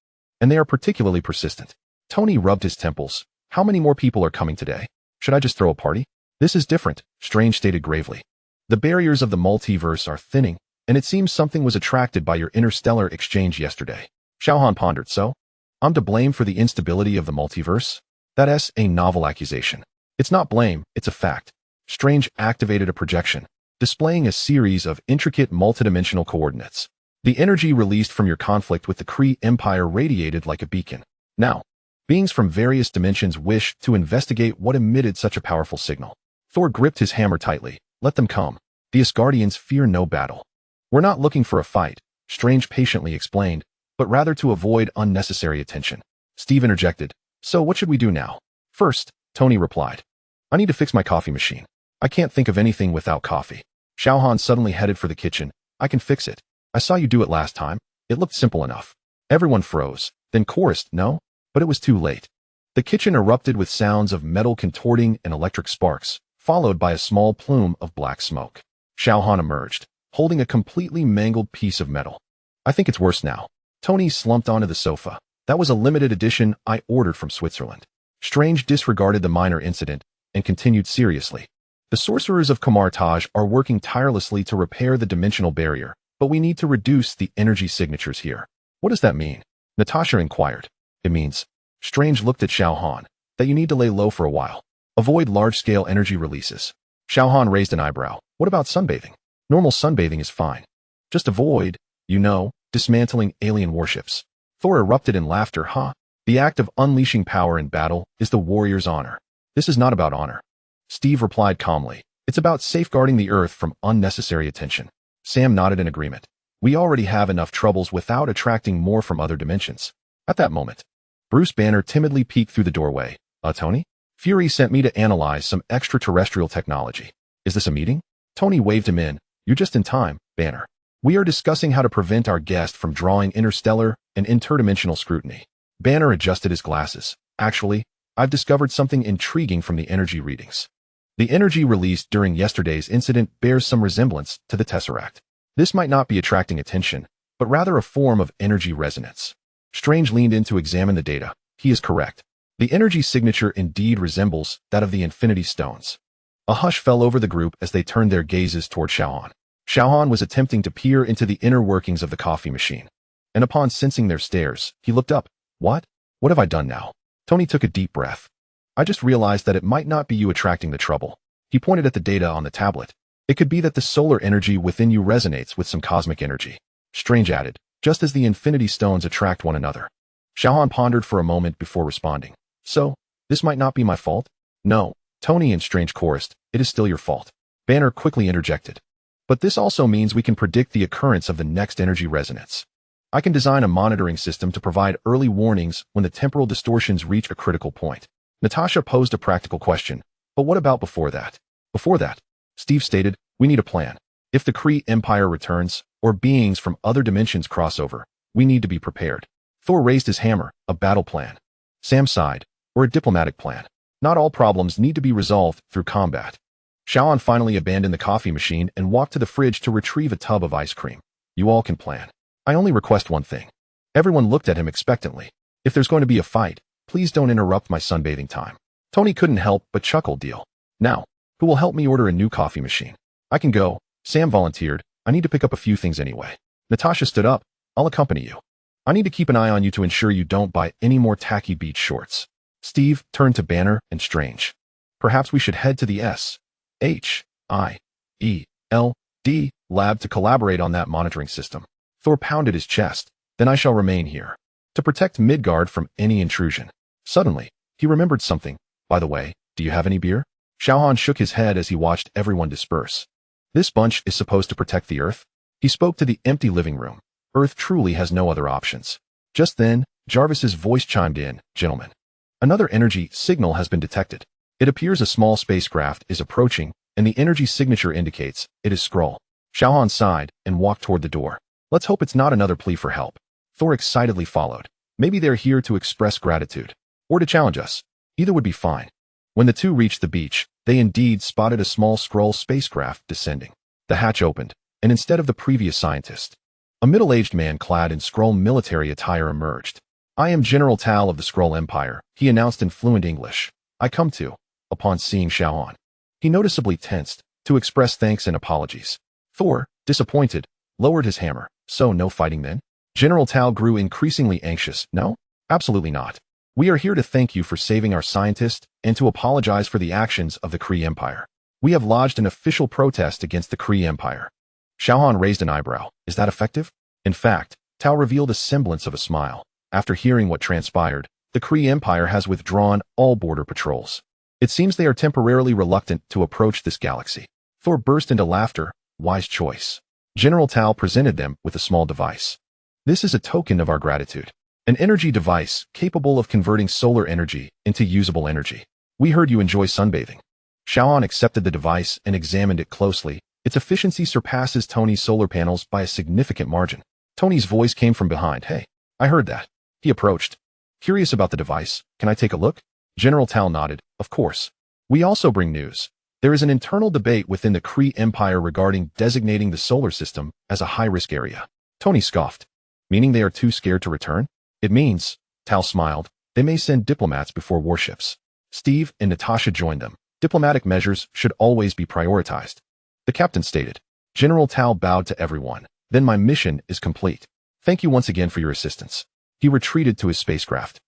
and they are particularly persistent." Tony rubbed his temples. "How many more people are coming today? Should I just throw a party?" "This is different," Strange stated gravely. "The barriers of the multiverse are thinning, and it seems something was attracted by your interstellar exchange yesterday." Xiao Han pondered. "So? I'm to blame for the instability of the multiverse?" "That's a novel accusation." "It's not blame, it's a fact." Strange activated a projection, displaying a series of intricate multidimensional coordinates. "The energy released from your conflict with the Kree Empire radiated like a beacon. Now, beings from various dimensions wish to investigate what emitted such a powerful signal." Thor gripped his hammer tightly. "Let them come. The Asgardians fear no battle." "We're not looking for a fight," Strange patiently explained, "but rather to avoid unnecessary attention." Steve interjected. "So what should we do now?" "First," Tony replied, "I need to fix my coffee machine. I can't think of anything without coffee." Xiao Han suddenly headed for the kitchen. "I can fix it. I saw you do it last time. It looked simple enough." Everyone froze, then chorused, "No?" But it was too late. The kitchen erupted with sounds of metal contorting and electric sparks, followed by a small plume of black smoke. Xiao Han emerged, holding a completely mangled piece of metal. "I think it's worse now." Tony slumped onto the sofa. That was a limited edition I ordered from Switzerland. Strange disregarded the minor incident and continued seriously. The sorcerers of Kamartaj are working tirelessly to repair the dimensional barrier, but we need to reduce the energy signatures here. What does that mean? Natasha inquired. It means, Strange looked at Xiao Han, that you need to lay low for a while. Avoid large-scale energy releases. Xiao Han raised an eyebrow. What about sunbathing? Normal sunbathing is fine. Just avoid, dismantling alien warships. Thor erupted in laughter. The act of unleashing power in battle is the warrior's honor. This is not about honor. Steve replied calmly. It's about safeguarding the Earth from unnecessary attention. Sam nodded in agreement. We already have enough troubles without attracting more from other dimensions. At that moment, Bruce Banner timidly peeked through the doorway. Tony? Fury sent me to analyze some extraterrestrial technology. Is this a meeting? Tony waved him in. You're just in time, Banner. We are discussing how to prevent our guest from drawing interstellar and interdimensional scrutiny. Banner adjusted his glasses. Actually, I've discovered something intriguing from the energy readings. The energy released during yesterday's incident bears some resemblance to the Tesseract. This might not be attracting attention, but rather a form of energy resonance. Strange leaned in to examine the data. He is correct. The energy signature indeed resembles that of the Infinity Stones. A hush fell over the group as they turned their gazes toward Xiao Han. Xiao Han was attempting to peer into the inner workings of the coffee machine. And upon sensing their stares, he looked up. What? What have I done now? Tony took a deep breath. I just realized that it might not be you attracting the trouble. He pointed at the data on the tablet. It could be that the solar energy within you resonates with some cosmic energy. Strange added, just as the Infinity Stones attract one another. Xiao Han pondered for a moment before responding. So, this might not be my fault? No, Tony and Strange chorused, it is still your fault. Banner quickly interjected. But this also means we can predict the occurrence of the next energy resonance. I can design a monitoring system to provide early warnings when the temporal distortions reach a critical point. Natasha posed a practical question. But what about before that? Before that, Steve stated, we need a plan. If the Kree Empire returns, or beings from other dimensions cross over, we need to be prepared. Thor raised his hammer, a battle plan. Sam sighed, or a diplomatic plan. Not all problems need to be resolved through combat. Xiao Han finally abandoned the coffee machine and walked to the fridge to retrieve a tub of ice cream. You all can plan. I only request one thing. Everyone looked at him expectantly. If there's going to be a fight, please don't interrupt my sunbathing time. Tony couldn't help but chuckle. Deal. Now, who will help me order a new coffee machine? I can go. Sam volunteered. I need to pick up a few things anyway. Natasha stood up. I'll accompany you. I need to keep an eye on you to ensure you don't buy any more tacky beach shorts. Steve turned to Banner and Strange. Perhaps we should head to the S.H.I.E.L.D lab to collaborate on that monitoring system. Thor pounded his chest. Then I shall remain here to protect Midgard from any intrusion. Suddenly, he remembered something. By the way, do you have any beer? Xiao Han shook his head as he watched everyone disperse. This bunch is supposed to protect the Earth? He spoke to the empty living room. Earth truly has no other options. Just then, Jarvis's voice chimed in. Gentlemen, another energy signal has been detected. It appears a small spacecraft is approaching, and the energy signature indicates it is Skrull. Xiao Han sighed and walked toward the door. Let's hope it's not another plea for help. Thor excitedly followed. Maybe they're here to express gratitude. Or to challenge us. Either would be fine. When the two reached the beach, they indeed spotted a small Skrull spacecraft descending. The hatch opened, and instead of the previous scientist, a middle-aged man clad in Skrull military attire emerged. I am General Tal of the Skrull Empire, he announced in fluent English. I come to, upon seeing Xiao Han. He noticeably tensed, to express thanks and apologies. Thor, disappointed, lowered his hammer. So no fighting then? General Tal grew increasingly anxious. No? Absolutely not. We are here to thank you for saving our scientist and to apologize for the actions of the Kree Empire. We have lodged an official protest against the Kree Empire. Xiao Han raised an eyebrow. Is that effective? In fact, Tal revealed a semblance of a smile. After hearing what transpired, the Kree Empire has withdrawn all border patrols. It seems they are temporarily reluctant to approach this galaxy. Thor burst into laughter. Wise choice. General Tal presented them with a small device. This is a token of our gratitude. An energy device capable of converting solar energy into usable energy. We heard you enjoy sunbathing. Xiao Han accepted the device and examined it closely. Its efficiency surpasses Tony's solar panels by a significant margin. Tony's voice came from behind. Hey, I heard that. He approached. Curious about the device, can I take a look? General Tal nodded. Of course. We also bring news. There is an internal debate within the Kree Empire regarding designating the solar system as a high-risk area. Tony scoffed. Meaning they are too scared to return? It means, Tal smiled, they may send diplomats before warships. Steve and Natasha joined them. Diplomatic measures should always be prioritized. The captain stated. General Tal bowed to everyone. Then my mission is complete. Thank you once again for your assistance. He retreated to his spacecraft,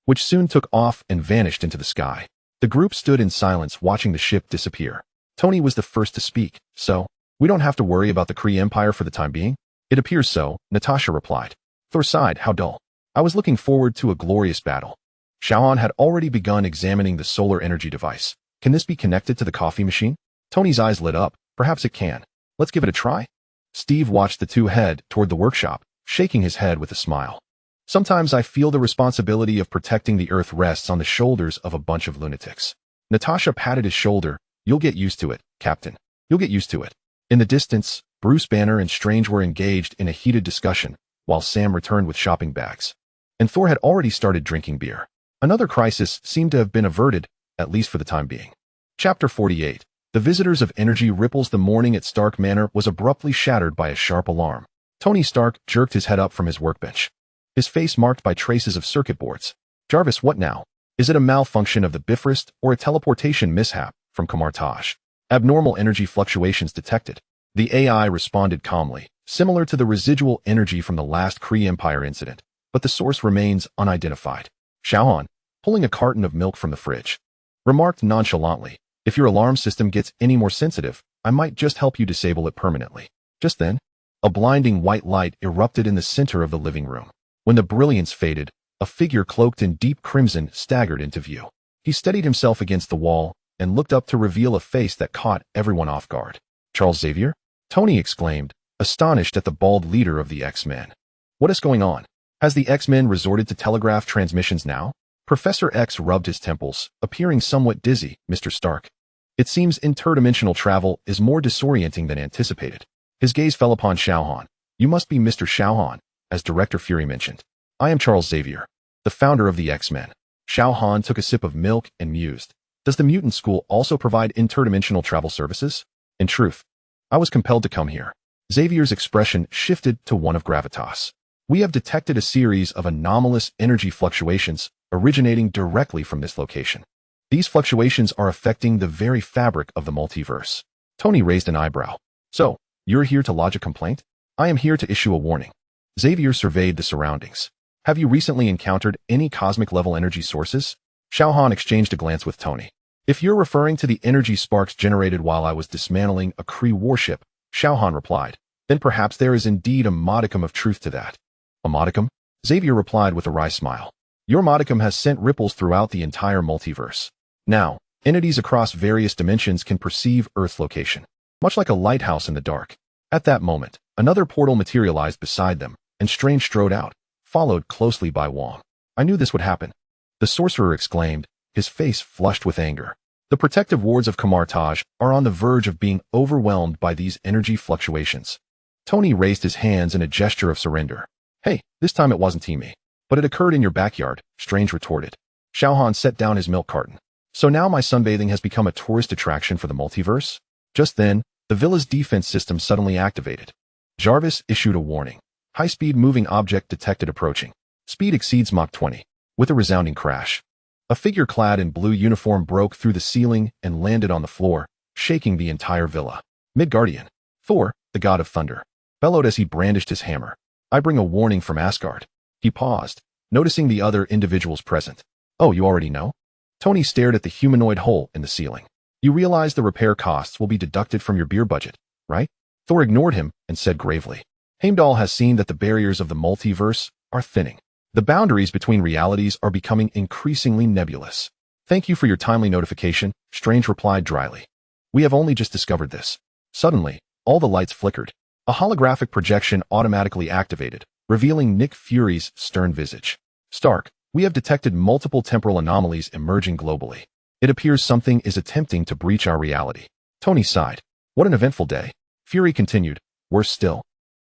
which soon took off and vanished into the sky. The group stood in silence watching the ship disappear. Tony was the first to speak. So, we don't have to worry about the Kree Empire for the time being? It appears so, Natasha replied. Thor sighed, how dull. I was looking forward to a glorious battle. Xiao Han had already begun examining the solar energy device. Can this be connected to the coffee machine? Tony's eyes lit up. Perhaps it can. Let's give it a try. Steve watched the two head toward the workshop, shaking his head with a smile. Sometimes I feel the responsibility of protecting the Earth rests on the shoulders of a bunch of lunatics. Natasha patted his shoulder. You'll get used to it, Captain. You'll get used to it. In the distance, Bruce Banner and Strange were engaged in a heated discussion, while Sam returned with shopping bags. And Thor had already started drinking beer. Another crisis seemed to have been averted, at least for the time being. Chapter 48. The visitors of energy ripples. The morning at Stark Manor was abruptly shattered by a sharp alarm. Tony Stark jerked his head up from his workbench, his face marked by traces of circuit boards. Jarvis, what now? Is it a malfunction of the Bifrost or a teleportation mishap from Kamartaj? Abnormal energy fluctuations detected. The AI responded calmly, similar to the residual energy from the last Kree Empire incident, but the source remains unidentified. Xiao Han, pulling a carton of milk from the fridge, remarked nonchalantly, if your alarm system gets any more sensitive, I might just help you disable it permanently. Just then, a blinding white light erupted in the center of the living room. When the brilliance faded, a figure cloaked in deep crimson staggered into view. He steadied himself against the wall and looked up to reveal a face that caught everyone off guard. Charles Xavier? Tony exclaimed, astonished at the bald leader of the X-Men. What is going on? Has the X-Men resorted to telegraph transmissions now? Professor X rubbed his temples, appearing somewhat dizzy. Mr. Stark. It seems interdimensional travel is more disorienting than anticipated. His gaze fell upon Xiao Han. You must be Mr. Xiao Han, as Director Fury mentioned. I am Charles Xavier, the founder of the X-Men. Xiao Han took a sip of milk and mused. Does the mutant school also provide interdimensional travel services? In truth, I was compelled to come here. Xavier's expression shifted to one of gravitas. We have detected a series of anomalous energy fluctuations originating directly from this location. These fluctuations are affecting the very fabric of the multiverse. Tony raised an eyebrow. So, you're here to lodge a complaint? I am here to issue a warning. Xavier surveyed the surroundings. Have you recently encountered any cosmic-level energy sources? Xiao Han exchanged a glance with Tony. If you're referring to the energy sparks generated while I was dismantling a Kree warship, Xiao Han replied, then perhaps there is indeed a modicum of truth to that. A modicum? Xavier replied with a wry smile. Your modicum has sent ripples throughout the entire multiverse. Now, entities across various dimensions can perceive Earth's location, much like a lighthouse in the dark. At that moment, another portal materialized beside them, and Strange strode out, followed closely by Wong. I knew this would happen. The sorcerer exclaimed, his face flushed with anger. The protective wards of Kamartaj are on the verge of being overwhelmed by these energy fluctuations. Tony raised his hands in a gesture of surrender. Hey, this time it wasn't me. But it occurred in your backyard, Strange retorted. Xiao Han set down his milk carton. So now my sunbathing has become a tourist attraction for the multiverse? Just then, the villa's defense system suddenly activated. Jarvis issued a warning. High-speed moving object detected approaching. Speed exceeds Mach 20. With a resounding crash, a figure clad in blue uniform broke through the ceiling and landed on the floor, shaking the entire villa. Midgardian. Thor, the god of thunder, bellowed as he brandished his hammer. I bring a warning from Asgard. He paused, noticing the other individuals present. Oh, you already know? Tony stared at the humanoid hole in the ceiling. You realize the repair costs will be deducted from your beer budget, right? Thor ignored him and said gravely. Heimdall has seen that the barriers of the multiverse are thinning. The boundaries between realities are becoming increasingly nebulous. Thank you for your timely notification, Strange replied dryly. We have only just discovered this. Suddenly, all the lights flickered. A holographic projection automatically activated, revealing Nick Fury's stern visage. Stark, we have detected multiple temporal anomalies emerging globally. It appears something is attempting to breach our reality. Tony sighed. What an eventful day. Fury continued. Worse still.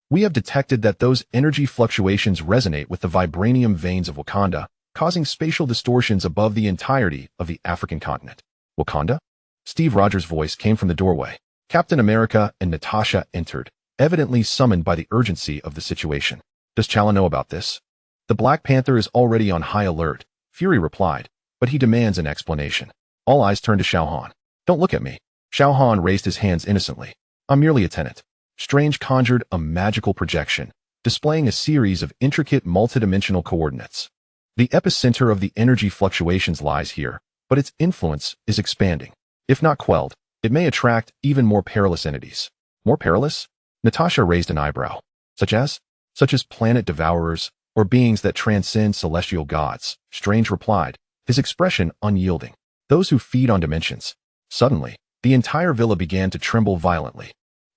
We have detected that those energy fluctuations resonate with the vibranium veins of Wakanda, causing spatial distortions above the entirety of the African continent. Wakanda? Steve Rogers' voice came from the doorway. Captain America and Natasha entered, evidently summoned by the urgency of the situation. Does Chala know about this? The Black Panther is already on high alert, Fury replied, but he demands an explanation. All eyes turn to Xiao Han. Don't look at me. Xiao Han raised his hands innocently. I'm merely a tenant. Strange conjured a magical projection, displaying a series of intricate multidimensional coordinates. The epicenter of the energy fluctuations lies here, but its influence is expanding. If not quelled, it may attract even more perilous entities. More perilous? Natasha raised an eyebrow. Such as planet devourers, or beings that transcend celestial gods, Strange replied, his expression unyielding. Those who feed on dimensions. Suddenly, the entire villa began to tremble violently.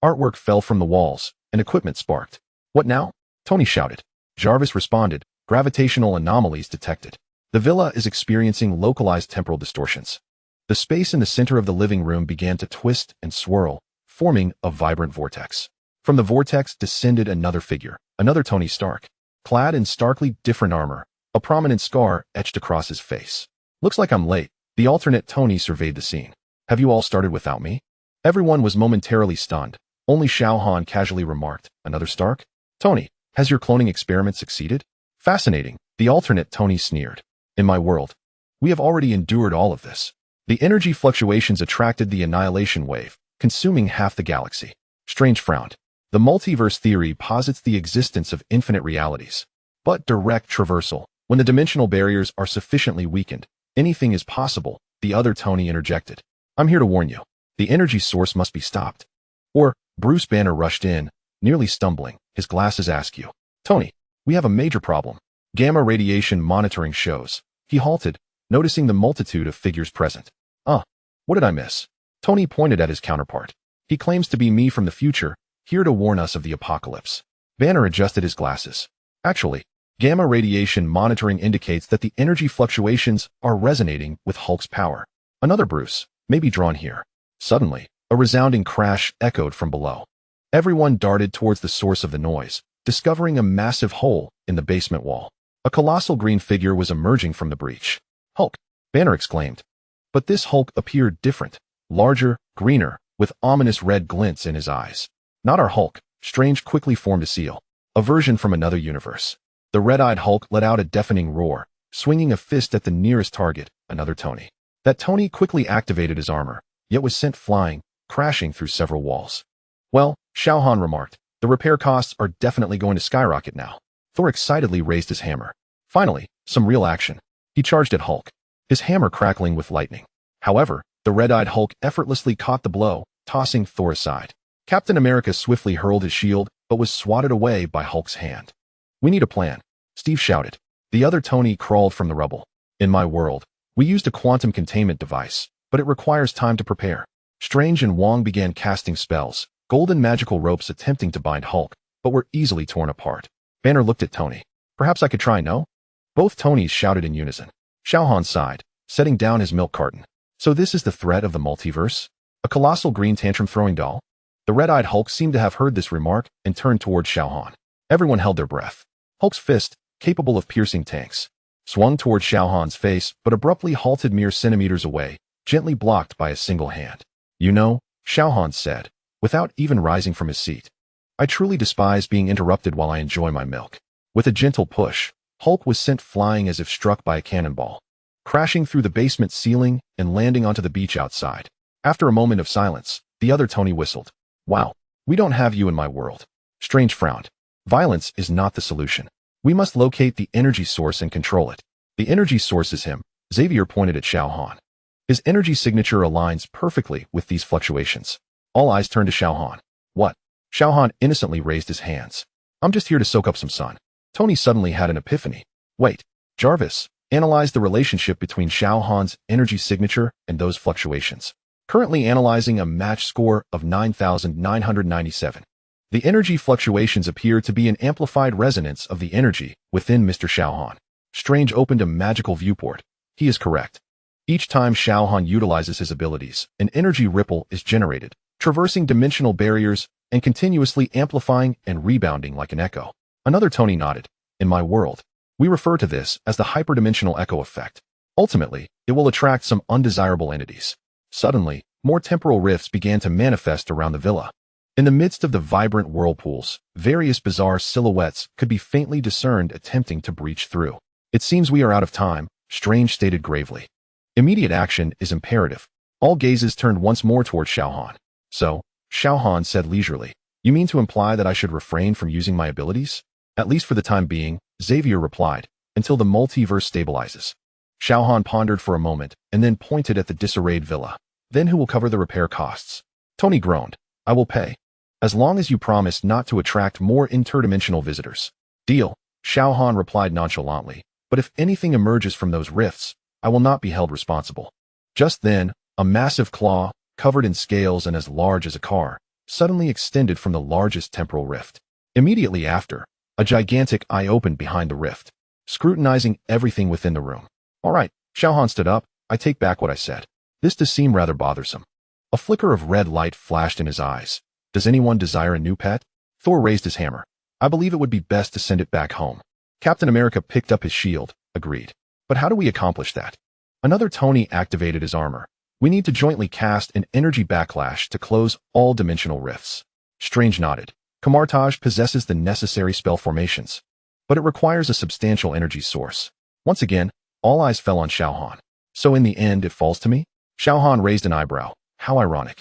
Artwork fell from the walls, and equipment sparked. What now? Tony shouted. Jarvis responded, gravitational anomalies detected. The villa is experiencing localized temporal distortions. The space in the center of the living room began to twist and swirl, forming a vibrant vortex. From the vortex descended another figure, another Tony Stark, clad in starkly different armor, a prominent scar etched across his face. Looks like I'm late. The alternate Tony surveyed the scene. Have you all started without me? Everyone was momentarily stunned. Only Xiao Han casually remarked, another Stark? Tony, has your cloning experiment succeeded? Fascinating, the alternate Tony sneered. In my world, we have already endured all of this. The energy fluctuations attracted the annihilation wave, consuming half the galaxy. Strange frowned. The multiverse theory posits the existence of infinite realities. But direct traversal, when the dimensional barriers are sufficiently weakened, anything is possible, the other Tony interjected. I'm here to warn you. The energy source must be stopped. Or, Bruce Banner rushed in, nearly stumbling, his glasses askew. Tony, we have a major problem. Gamma radiation monitoring shows. He halted, noticing the multitude of figures present. What did I miss? Tony pointed at his counterpart. He claims to be me from the future, here to warn us of the apocalypse. Banner adjusted his glasses. Actually, gamma radiation monitoring indicates that the energy fluctuations are resonating with Hulk's power. Another Bruce, may be drawn here. Suddenly, a resounding crash echoed from below. Everyone darted towards the source of the noise, discovering a massive hole in the basement wall. A colossal green figure was emerging from the breach. Hulk! Banner exclaimed. But this Hulk appeared different, larger, greener, with ominous red glints in his eyes. Not our Hulk, Strange quickly formed a seal. A version from another universe. The red-eyed Hulk let out a deafening roar, swinging a fist at the nearest target, another Tony. That Tony quickly activated his armor, yet was sent flying, crashing through several walls. Well, Xiao Han remarked, the repair costs are definitely going to skyrocket now. Thor excitedly raised his hammer. Finally, some real action. He charged at Hulk, his hammer crackling with lightning. However, the red-eyed Hulk effortlessly caught the blow, tossing Thor aside. Captain America swiftly hurled his shield, but was swatted away by Hulk's hand. We need a plan, Steve shouted. The other Tony crawled from the rubble. In my world, we used a quantum containment device, but it requires time to prepare. Strange and Wong began casting spells, golden magical ropes attempting to bind Hulk, but were easily torn apart. Banner looked at Tony. Perhaps I could try, no? Both Tonys shouted in unison. Xiao Han sighed, setting down his milk carton. So this is the threat of the multiverse? A colossal green tantrum-throwing doll? The red-eyed Hulk seemed to have heard this remark and turned towards Xiao Han. Everyone held their breath. Hulk's fist, capable of piercing tanks, swung towards Xiao Han's face but abruptly halted mere centimeters away, gently blocked by a single hand. You know, Xiao Han said, without even rising from his seat. I truly despise being interrupted while I enjoy my milk. With a gentle push, Hulk was sent flying as if struck by a cannonball, crashing through the basement ceiling and landing onto the beach outside. After a moment of silence, the other Tony whistled. Wow, we don't have you in my world. Strange frowned. Violence is not the solution. We must locate the energy source and control it. The energy source is him. Xavier pointed at Xiao Han. His energy signature aligns perfectly with these fluctuations. All eyes turned to Xiao Han. What? Xiao Han innocently raised his hands. I'm just here to soak up some sun. Tony suddenly had an epiphany. Wait, Jarvis, analyze the relationship between Xiao Han's energy signature and those fluctuations. Currently analyzing a match score of 9,997. The energy fluctuations appear to be an amplified resonance of the energy within Mr. Xiao Han. Strange opened a magical viewport. He is correct. Each time Xiao Han utilizes his abilities, an energy ripple is generated, traversing dimensional barriers and continuously amplifying and rebounding like an echo. Another Tony nodded. In my world, we refer to this as the hyperdimensional echo effect. Ultimately, it will attract some undesirable entities. Suddenly, more temporal rifts began to manifest around the villa. In the midst of the vibrant whirlpools, various bizarre silhouettes could be faintly discerned attempting to breach through. It seems we are out of time, Strange stated gravely. Immediate action is imperative. All gazes turned once more toward Xiao Han. So, Xiao Han said leisurely, you mean to imply that I should refrain from using my abilities? At least for the time being, Xavier replied, until the multiverse stabilizes. Xiao Han pondered for a moment and then pointed at the disarrayed villa. Then who will cover the repair costs? Tony groaned. I will pay. As long as you promise not to attract more interdimensional visitors. Deal, Xiao Han replied nonchalantly, but if anything emerges from those rifts, I will not be held responsible. Just then, a massive claw, covered in scales and as large as a car, suddenly extended from the largest temporal rift. Immediately after, a gigantic eye opened behind the rift, scrutinizing everything within the room. All right, Xiao Han stood up. I take back what I said. This does seem rather bothersome. A flicker of red light flashed in his eyes. Does anyone desire a new pet? Thor raised his hammer. I believe it would be best to send it back home. Captain America picked up his shield, agreed. But how do we accomplish that? Another Tony activated his armor. We need to jointly cast an energy backlash to close all dimensional rifts. Strange nodded. Camartage possesses the necessary spell formations, but it requires a substantial energy source. Once again, all eyes fell on Xiao Han. So in the end, it falls to me? Xiao Han raised an eyebrow. How ironic.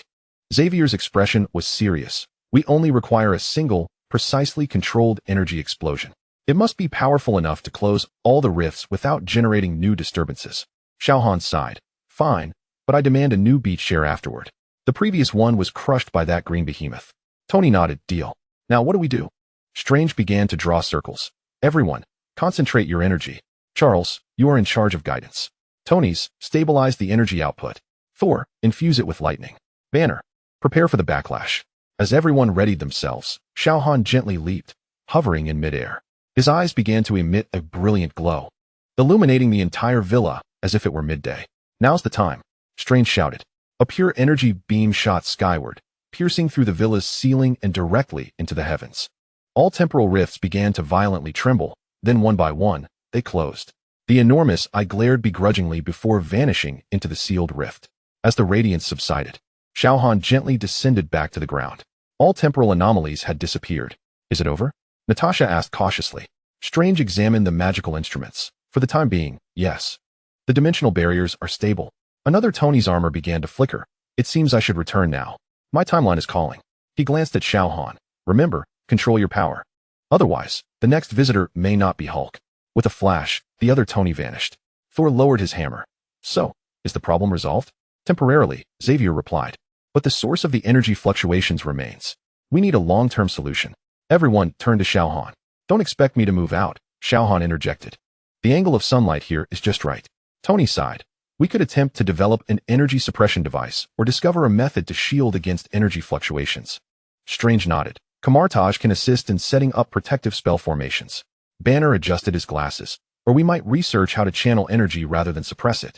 Xavier's expression was serious. We only require a single, precisely controlled energy explosion. It must be powerful enough to close all the rifts without generating new disturbances. Xiao Han sighed. Fine, but I demand a new beach chair afterward. The previous one was crushed by that green behemoth. Tony nodded. Deal. Now what do we do? Strange began to draw circles. Everyone, concentrate your energy. Charles, you are in charge of guidance. Tony's, stabilize the energy output. Thor, infuse it with lightning. Banner, prepare for the backlash. As everyone readied themselves, Xiao Han gently leaped, hovering in midair. His eyes began to emit a brilliant glow, illuminating the entire villa as if it were midday. Now's the time, Strange shouted. A pure energy beam shot skyward, piercing through the villa's ceiling and directly into the heavens. All temporal rifts began to violently tremble, then one by one, they closed. The enormous eye glared begrudgingly before vanishing into the sealed rift. As the radiance subsided, Xiao Han gently descended back to the ground. All temporal anomalies had disappeared. Is it over? Natasha asked cautiously. Strange examined the magical instruments. For the time being, yes. The dimensional barriers are stable. Another Tony's armor began to flicker. It seems I should return now. My timeline is calling. He glanced at Xiao Han. Remember, control your power. Otherwise, the next visitor may not be Hulk. With a flash, the other Tony vanished. Thor lowered his hammer. So, is the problem resolved? Temporarily, Xavier replied. But the source of the energy fluctuations remains. We need a long-term solution. Everyone turned to Xiao Han. Don't expect me to move out, Xiao Han interjected. The angle of sunlight here is just right. Tony sighed. We could attempt to develop an energy suppression device or discover a method to shield against energy fluctuations. Strange nodded. Camartage can assist in setting up protective spell formations. Banner adjusted his glasses. Or we might research how to channel energy rather than suppress it.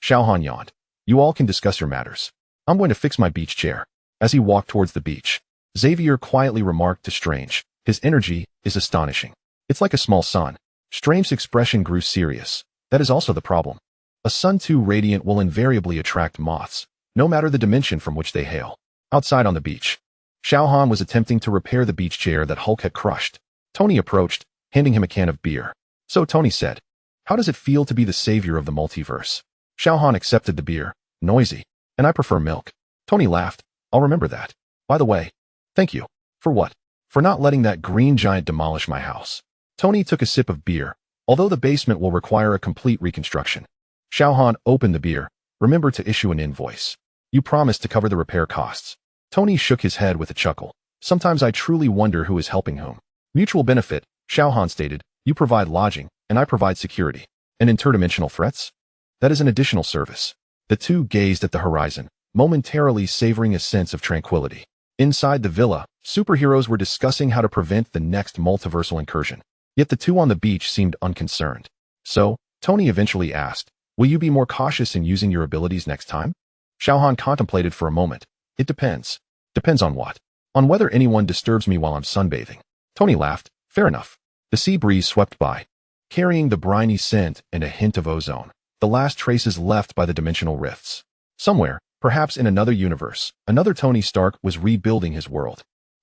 Xiao Han yawned. You all can discuss your matters. I'm going to fix my beach chair. As he walked towards the beach, Xavier quietly remarked to Strange, his energy is astonishing. It's like a small sun. Strange's expression grew serious. That is also the problem. A sun too radiant will invariably attract moths, no matter the dimension from which they hail. Outside on the beach, Xiao Han was attempting to repair the beach chair that Hulk had crushed. Tony approached, handing him a can of beer. So Tony said, how does it feel to be the savior of the multiverse? Xiao Han accepted the beer. Noisy. And I prefer milk. Tony laughed. I'll remember that. By the way, thank you. For what? For not letting that green giant demolish my house. Tony took a sip of beer, although the basement will require a complete reconstruction. Xiao Han opened the beer. Remember to issue an invoice. You promised to cover the repair costs. Tony shook his head with a chuckle. Sometimes I truly wonder who is helping whom. Mutual benefit, Xiao Han stated. You provide lodging, and I provide security. And interdimensional threats? That is an additional service. The two gazed at the horizon, momentarily savoring a sense of tranquility. Inside the villa, superheroes were discussing how to prevent the next multiversal incursion. Yet the two on the beach seemed unconcerned. So, Tony eventually asked, will you be more cautious in using your abilities next time? Xiao Han contemplated for a moment. It depends. Depends on what? On whether anyone disturbs me while I'm sunbathing. Tony laughed. Fair enough. The sea breeze swept by, carrying the briny scent and a hint of ozone. The last traces left by the dimensional rifts. Somewhere, perhaps in another universe, another Tony Stark was rebuilding his world.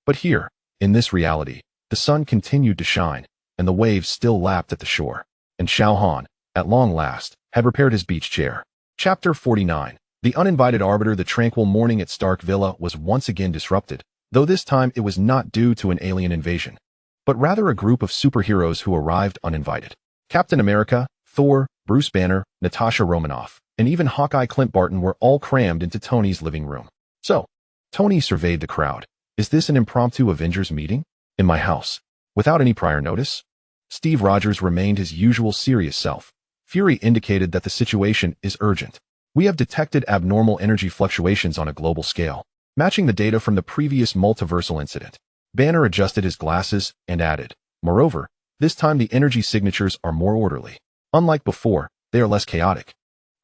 But here, in this reality, the sun continued to shine, and the waves still lapped at the shore. And Xiao Han, at long last, had repaired his beach chair. Chapter 49. The uninvited arbiter. The tranquil morning at Stark Villa was once again disrupted, though this time it was not due to an alien invasion, but rather a group of superheroes who arrived uninvited. Captain America, Thor, Bruce Banner, Natasha Romanoff, and even Hawkeye Clint Barton were all crammed into Tony's living room. So, Tony surveyed the crowd. Is this an impromptu Avengers meeting? In my house? Without any prior notice? Steve Rogers remained his usual serious self. Fury indicated that the situation is urgent. We have detected abnormal energy fluctuations on a global scale, matching the data from the previous multiversal incident. Banner adjusted his glasses and added, moreover, this time the energy signatures are more orderly. Unlike before, they are less chaotic,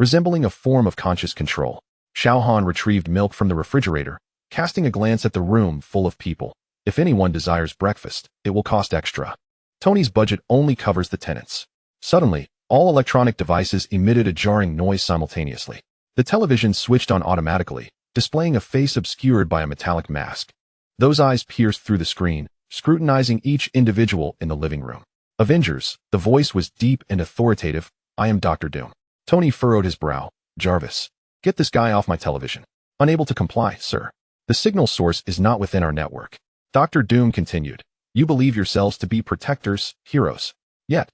resembling a form of conscious control. Xiao Han retrieved milk from the refrigerator, casting a glance at the room full of people. If anyone desires breakfast, it will cost extra. Tony's budget only covers the tenants. Suddenly, all electronic devices emitted a jarring noise simultaneously. The television switched on automatically, displaying a face obscured by a metallic mask. Those eyes pierced through the screen, scrutinizing each individual in the living room. Avengers, the voice was deep and authoritative. I am Dr. Doom. Tony furrowed his brow. Jarvis, get this guy off my television. Unable to comply, sir. The signal source is not within our network. Dr. Doom continued. You believe yourselves to be protectors, heroes. Yet,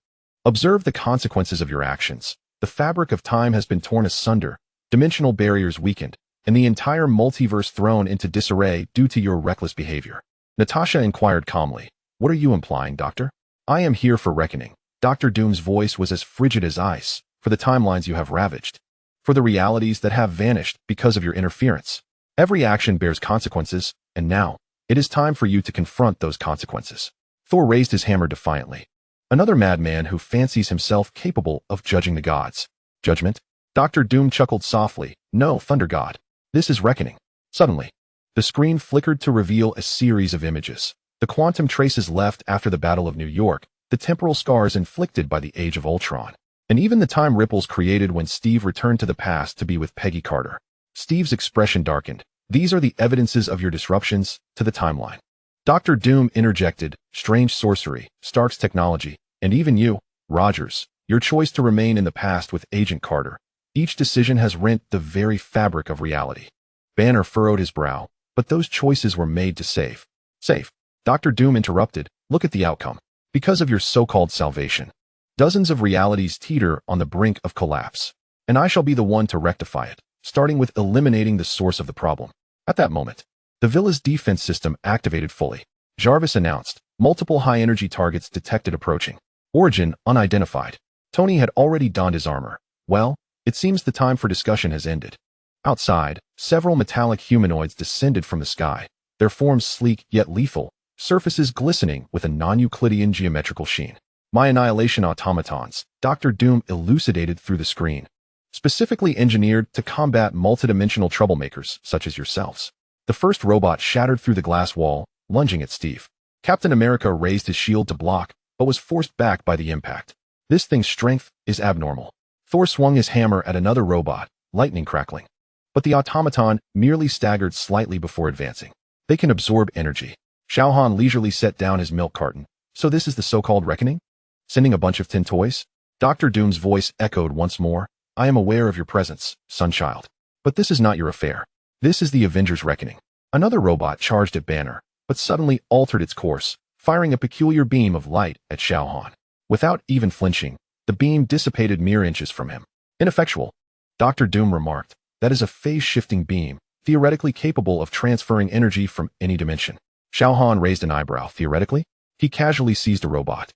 observe the consequences of your actions. The fabric of time has been torn asunder, dimensional barriers weakened, and the entire multiverse thrown into disarray due to your reckless behavior. Natasha inquired calmly. What are you implying, Doctor? I am here for reckoning. Dr. Doom's voice was as frigid as ice, for the timelines you have ravaged, for the realities that have vanished because of your interference. Every action bears consequences, and now, it is time for you to confront those consequences. Thor raised his hammer defiantly. Another madman who fancies himself capable of judging the gods. Judgment? Dr. Doom chuckled softly. No, Thunder God. This is reckoning. Suddenly, the screen flickered to reveal a series of images. The quantum traces left after the Battle of New York, the temporal scars inflicted by the Age of Ultron, and even the time ripples created when Steve returned to the past to be with Peggy Carter. Steve's expression darkened. These are the evidences of your disruptions to the timeline. Dr. Doom interjected, strange sorcery, Stark's technology, and even you, Rogers, your choice to remain in the past with Agent Carter. Each decision has rent the very fabric of reality. Banner furrowed his brow, but those choices were made to save. Save. Dr. Doom interrupted, look at the outcome. Because of your so-called salvation, dozens of realities teeter on the brink of collapse, and I shall be the one to rectify it, starting with eliminating the source of the problem. At that moment, the villa's defense system activated fully. Jarvis announced, multiple high-energy targets detected approaching. Origin unidentified. Tony had already donned his armor. Well, it seems the time for discussion has ended. Outside, several metallic humanoids descended from the sky, their forms sleek yet lethal, surfaces glistening with a non-Euclidean geometrical sheen. My annihilation automatons, Dr. Doom elucidated through the screen, specifically engineered to combat multidimensional troublemakers such as yourselves. The first robot shattered through the glass wall, lunging at Steve. Captain America raised his shield to block, but was forced back by the impact. This thing's strength is abnormal. Thor swung his hammer at another robot, lightning crackling. But the automaton merely staggered slightly before advancing. They can absorb energy. Xiao Han leisurely set down his milk carton. So this is the so-called reckoning? Sending a bunch of tin toys? Dr. Doom's voice echoed once more. I am aware of your presence, Sunchild. But this is not your affair. This is the Avengers' reckoning. Another robot charged at Banner, but suddenly altered its course, firing a peculiar beam of light at Xiao Han. Without even flinching, the beam dissipated mere inches from him. Ineffectual. Dr. Doom remarked, that is a phase-shifting beam, theoretically capable of transferring energy from any dimension. Xiao Han raised an eyebrow. Theoretically? He casually seized a robot,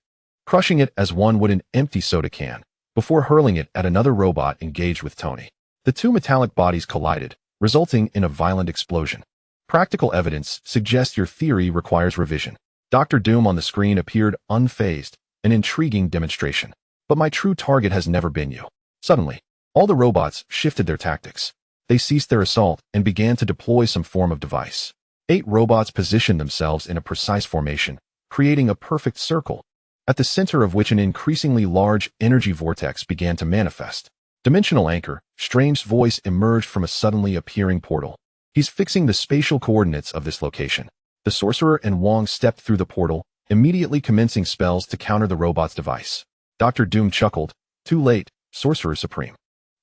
crushing it as one would an empty soda can, before hurling it at another robot engaged with Tony. The two metallic bodies collided, resulting in a violent explosion. Practical evidence suggests your theory requires revision. Dr. Doom on the screen appeared unfazed, an intriguing demonstration. But my true target has never been you. Suddenly, all the robots shifted their tactics. They ceased their assault and began to deploy some form of device. 8 robots positioned themselves in a precise formation, creating a perfect circle, at the center of which an increasingly large energy vortex began to manifest. Dimensional Anchor, Strange's voice emerged from a suddenly appearing portal. He's fixing the spatial coordinates of this location. The sorcerer and Wong stepped through the portal, immediately commencing spells to counter the robot's device. Dr. Doom chuckled. Too late, Sorcerer Supreme.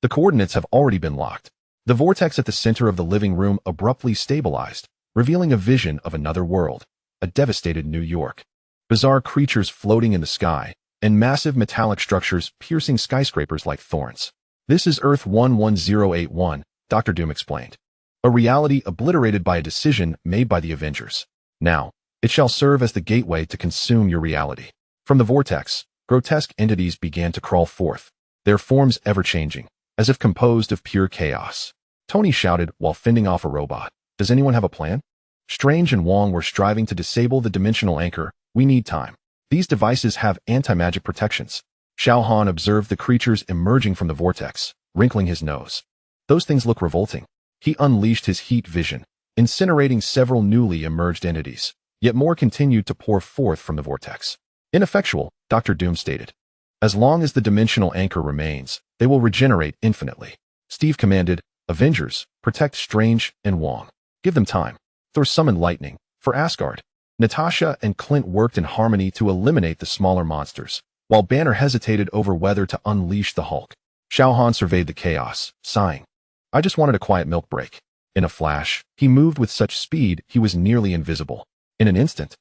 The coordinates have already been locked. The vortex at the center of the living room abruptly stabilized, revealing a vision of another world, a devastated New York. Bizarre creatures floating in the sky, and massive metallic structures piercing skyscrapers like thorns. This is Earth 11081, Dr. Doom explained. A reality obliterated by a decision made by the Avengers. Now, it shall serve as the gateway to consume your reality. From the vortex, grotesque entities began to crawl forth, their forms ever-changing, as if composed of pure chaos. Tony shouted while fending off a robot. Does anyone have a plan? Strange and Wong were striving to disable the dimensional anchor. We need time. These devices have anti-magic protections. Xiao Han observed the creatures emerging from the vortex, wrinkling his nose. Those things look revolting. He unleashed his heat vision, incinerating several newly emerged entities, yet more continued to pour forth from the vortex. Ineffectual, Dr. Doom stated. As long as the dimensional anchor remains, they will regenerate infinitely. Steve commanded, Avengers, protect Strange and Wong. Give them time. Thor summoned lightning, for Asgard. Natasha and Clint worked in harmony to eliminate the smaller monsters, while Banner hesitated over whether to unleash the Hulk. Xiao Han surveyed the chaos, sighing. I just wanted a quiet milk break. In a flash, he moved with such speed he was nearly invisible. In an instant,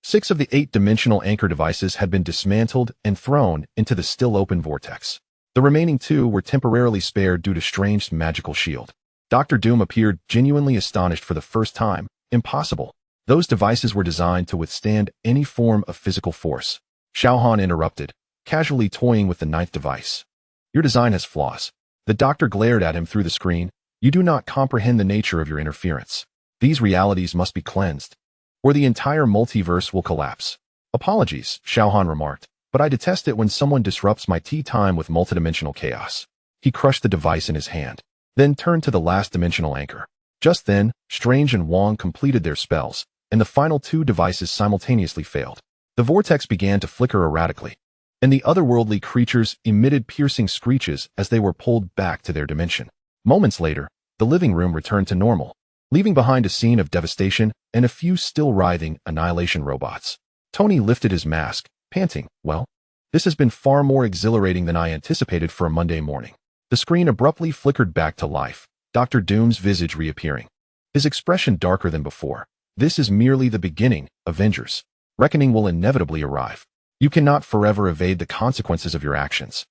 6 of the 8-dimensional anchor devices had been dismantled and thrown into the still-open vortex. The remaining 2 were temporarily spared due to Strange's magical shield. Dr. Doom appeared genuinely astonished for the first time. Impossible. Those devices were designed to withstand any form of physical force. Xiao Han interrupted, casually toying with the 9th device. Your design has flaws. The doctor glared at him through the screen. You do not comprehend the nature of your interference. These realities must be cleansed, or the entire multiverse will collapse. Apologies, Xiao Han remarked, but I detest it when someone disrupts my tea time with multidimensional chaos. He crushed the device in his hand, then turned to the last dimensional anchor. Just then, Strange and Wong completed their spells, and the final 2 devices simultaneously failed. The vortex began to flicker erratically, and the otherworldly creatures emitted piercing screeches as they were pulled back to their dimension. Moments later, the living room returned to normal, leaving behind a scene of devastation and a few still writhing annihilation robots. Tony lifted his mask, panting, well, this has been far more exhilarating than I anticipated for a Monday morning. The screen abruptly flickered back to life, Dr. Doom's visage reappearing, his expression darker than before. This is merely the beginning, Avengers. Reckoning will inevitably arrive. You cannot forever evade the consequences of your actions.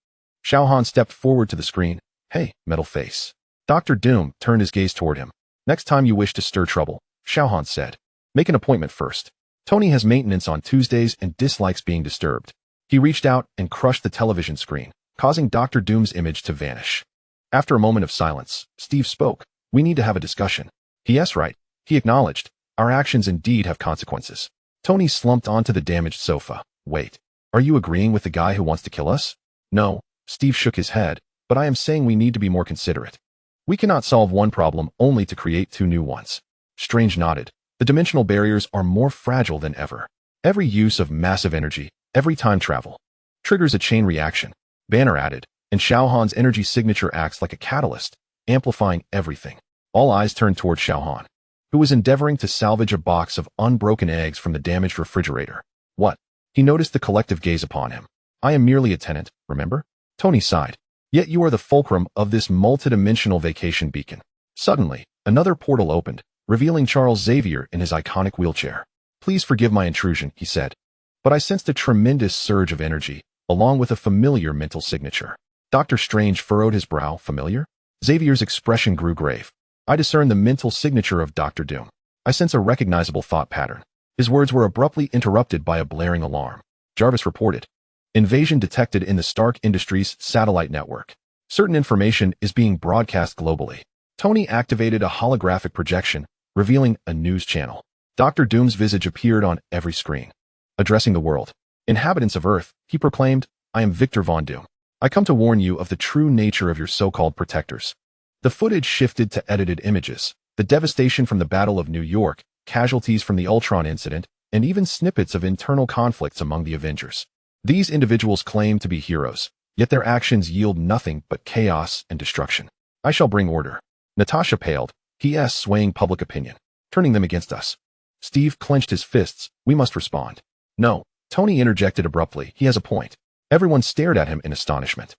Xiao Han stepped forward to the screen. Hey, metal face. Dr. Doom turned his gaze toward him. Next time you wish to stir trouble, Xiao Han said, make an appointment first. Tony has maintenance on Tuesdays and dislikes being disturbed. He reached out and crushed the television screen, causing Dr. Doom's image to vanish. After a moment of silence, Steve spoke. We need to have a discussion. Yes, right. He acknowledged. Our actions indeed have consequences. Tony slumped onto the damaged sofa. Wait, are you agreeing with the guy who wants to kill us? No, Steve shook his head, but I am saying we need to be more considerate. We cannot solve one problem only to create 2 new ones. Strange nodded. The dimensional barriers are more fragile than ever. Every use of massive energy, every time travel, triggers a chain reaction. Banner added, and Xiao Han's energy signature acts like a catalyst, amplifying everything. All eyes turned toward Xiao Han, who was endeavoring to salvage a box of unbroken eggs from the damaged refrigerator. What? He noticed the collective gaze upon him. I am merely a tenant, remember? Tony sighed. Yet you are the fulcrum of this multidimensional vacation beacon. Suddenly, another portal opened, revealing Charles Xavier in his iconic wheelchair. Please forgive my intrusion, he said. But I sensed a tremendous surge of energy, along with a familiar mental signature. Dr. Strange furrowed his brow. Familiar? Xavier's expression grew grave. I discern the mental signature of Dr. Doom. I sense a recognizable thought pattern. His words were abruptly interrupted by a blaring alarm. Jarvis reported. Invasion detected in the Stark Industries satellite network. Certain information is being broadcast globally. Tony activated a holographic projection, revealing a news channel. Dr. Doom's visage appeared on every screen. Addressing the world. Inhabitants of Earth, he proclaimed, I am Victor Von Doom. I come to warn you of the true nature of your so-called protectors. The footage shifted to edited images, the devastation from the Battle of New York, casualties from the Ultron incident, and even snippets of internal conflicts among the Avengers. These individuals claim to be heroes, yet their actions yield nothing but chaos and destruction. I shall bring order. Natasha paled, swaying public opinion, turning them against us. Steve clenched his fists. We must respond. No, Tony interjected abruptly. He has a point. Everyone stared at him in astonishment.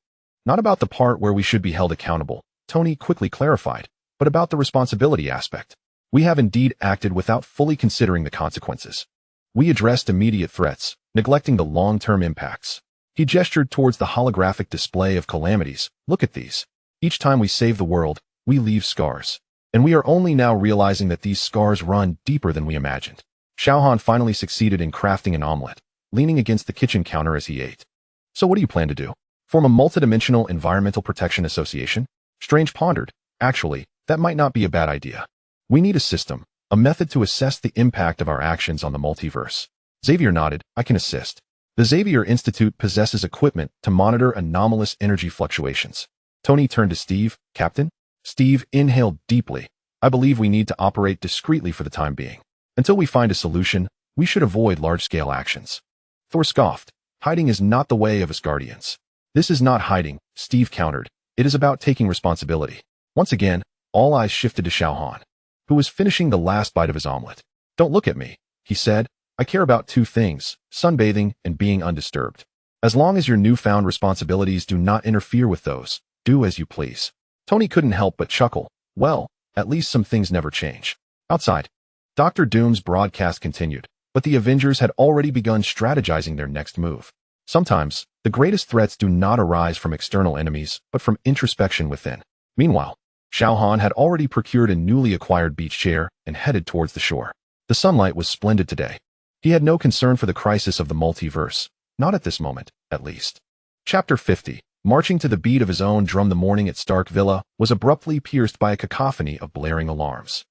Not about the part where we should be held accountable, Tony quickly clarified, but about the responsibility aspect. We have indeed acted without fully considering the consequences. We addressed immediate threats, neglecting the long-term impacts. He gestured towards the holographic display of calamities. Look at these. Each time we save the world, we leave scars. And we are only now realizing that these scars run deeper than we imagined. Xiao Han finally succeeded in crafting an omelet, leaning against the kitchen counter as he ate. So what do you plan to do? Form a multidimensional environmental protection association? Strange pondered. Actually, that might not be a bad idea. We need a system, a method to assess the impact of our actions on the multiverse. Xavier nodded. I can assist. The Xavier Institute possesses equipment to monitor anomalous energy fluctuations. Tony turned to Steve. Captain? Steve inhaled deeply. I believe we need to operate discreetly for the time being. Until we find a solution, we should avoid large-scale actions. Thor scoffed. Hiding is not the way of us Guardians. This is not hiding, Steve countered. It is about taking responsibility. Once again, all eyes shifted to Xiao Han, who was finishing the last bite of his omelet. Don't look at me, he said. I care about two things, sunbathing and being undisturbed. As long as your newfound responsibilities do not interfere with those, do as you please. Tony couldn't help but chuckle. Well, at least some things never change. Outside, Dr. Doom's broadcast continued, but the Avengers had already begun strategizing their next move. Sometimes, the greatest threats do not arise from external enemies, but from introspection within. Meanwhile, Xiao Han had already procured a newly acquired beach chair and headed towards the shore. The sunlight was splendid today. He had no concern for the crisis of the multiverse, not at this moment, at least. Chapter 50. Marching to the beat of his own drum, the morning at Stark Villa was abruptly pierced by a cacophony of blaring alarms.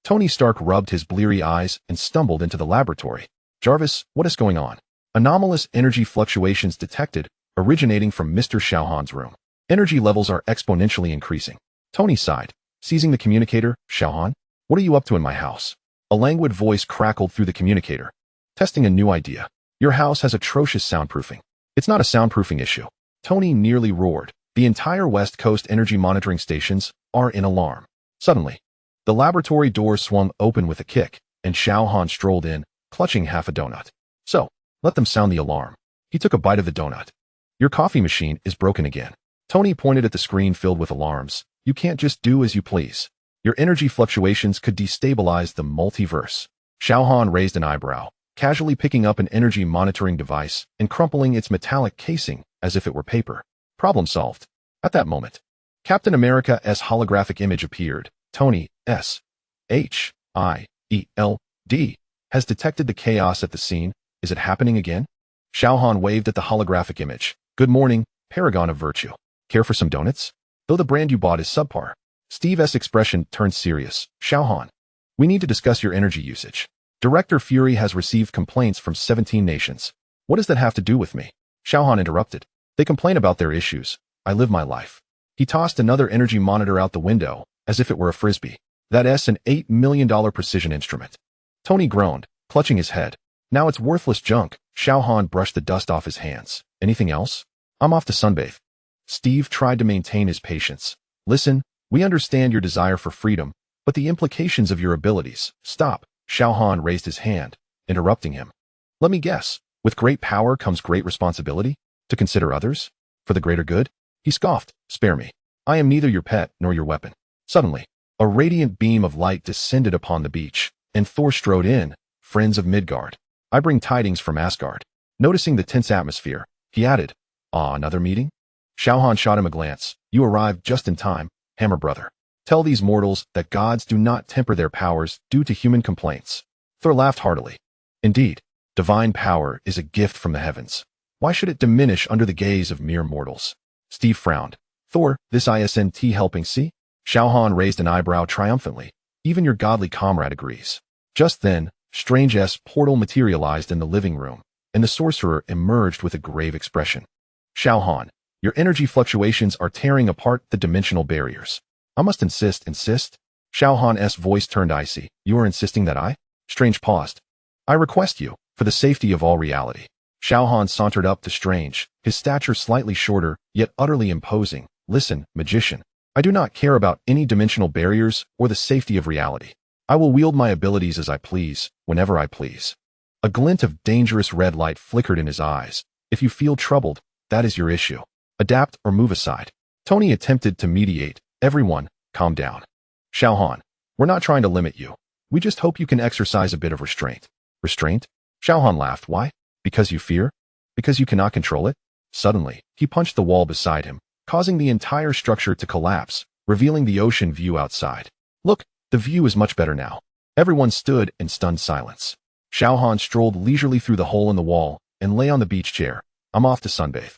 Tony Stark rubbed his bleary eyes and stumbled into the laboratory. Jarvis, what is going on? Anomalous energy fluctuations detected, originating from Mr. Xiao Han's room. Energy levels are exponentially increasing. Tony sighed. Seizing the communicator, Xiao Han, what are you up to in my house? A languid voice crackled through the communicator. Testing a new idea. Your house has atrocious soundproofing. It's not a soundproofing issue. Tony nearly roared. The entire West Coast energy monitoring stations are in alarm. Suddenly, the laboratory door swung open with a kick, and Xiao Han strolled in, clutching half a donut. So, let them sound the alarm. He took a bite of the donut. Your coffee machine is broken again. Tony pointed at the screen filled with alarms. You can't just do as you please. Your energy fluctuations could destabilize the multiverse. Xiao Han raised an eyebrow, casually picking up an energy monitoring device and crumpling its metallic casing as if it were paper. Problem solved. At that moment, Captain America's holographic image appeared. Tony, S.H.I.E.L.D. has detected the chaos at the scene. Is it happening again? Xiao Han waved at the holographic image. Good morning, paragon of virtue. Care for some donuts? Though the brand you bought is subpar. Steve's expression turned serious. Xiao Han, we need to discuss your energy usage. Director Fury has received complaints from 17 nations. What does that have to do with me? Xiao Han interrupted. They complain about their issues. I live my life. He tossed another energy monitor out the window, as if it were a frisbee. That's an $8 million precision instrument. Tony groaned, clutching his head. Now it's worthless junk. Xiao Han brushed the dust off his hands. Anything else? I'm off to Sunbathe. Steve tried to maintain his patience. Listen, we understand your desire for freedom, but the implications of your abilities. Stop. Xiao Han raised his hand, interrupting him. Let me guess. With great power comes great responsibility? To consider others? For the greater good? He scoffed. Spare me. I am neither your pet nor your weapon. Suddenly, a radiant beam of light descended upon the beach, and Thor strode in. Friends of Midgard, I bring tidings from Asgard. Noticing the tense atmosphere, he added, another meeting? Xiao Han shot him a glance. You arrived just in time, Hammer Brother. Tell these mortals that gods do not temper their powers due to human complaints. Thor laughed heartily. Indeed, divine power is a gift from the heavens. Why should it diminish under the gaze of mere mortals? Steve frowned. Thor, this isn't helping, see? Xiao Han raised an eyebrow triumphantly. Even your godly comrade agrees. Just then, Strange's portal materialized in the living room, and the sorcerer emerged with a grave expression. Xiao Han, your energy fluctuations are tearing apart the dimensional barriers. I must insist. Xiao Han's voice turned icy. You are insisting that I? Strange paused. I request you, for the safety of all reality. Xiao Han sauntered up to Strange, his stature slightly shorter, yet utterly imposing. Listen, magician. I do not care about any dimensional barriers or the safety of reality. I will wield my abilities as I please. whenever I please. A glint of dangerous red light flickered in his eyes. If you feel troubled, that is your issue. Adapt or move aside. Tony attempted to mediate. Everyone, calm down. Xiao Han, we're not trying to limit you. We just hope you can exercise a bit of restraint. Restraint? Xiao Han laughed. Why? Because you fear? Because you cannot control it? Suddenly, he punched the wall beside him, causing the entire structure to collapse, revealing the ocean view outside. Look, the view is much better now. Everyone stood in stunned silence. Xiao Han strolled leisurely through the hole in the wall and lay on the beach chair. I'm off to sunbathe.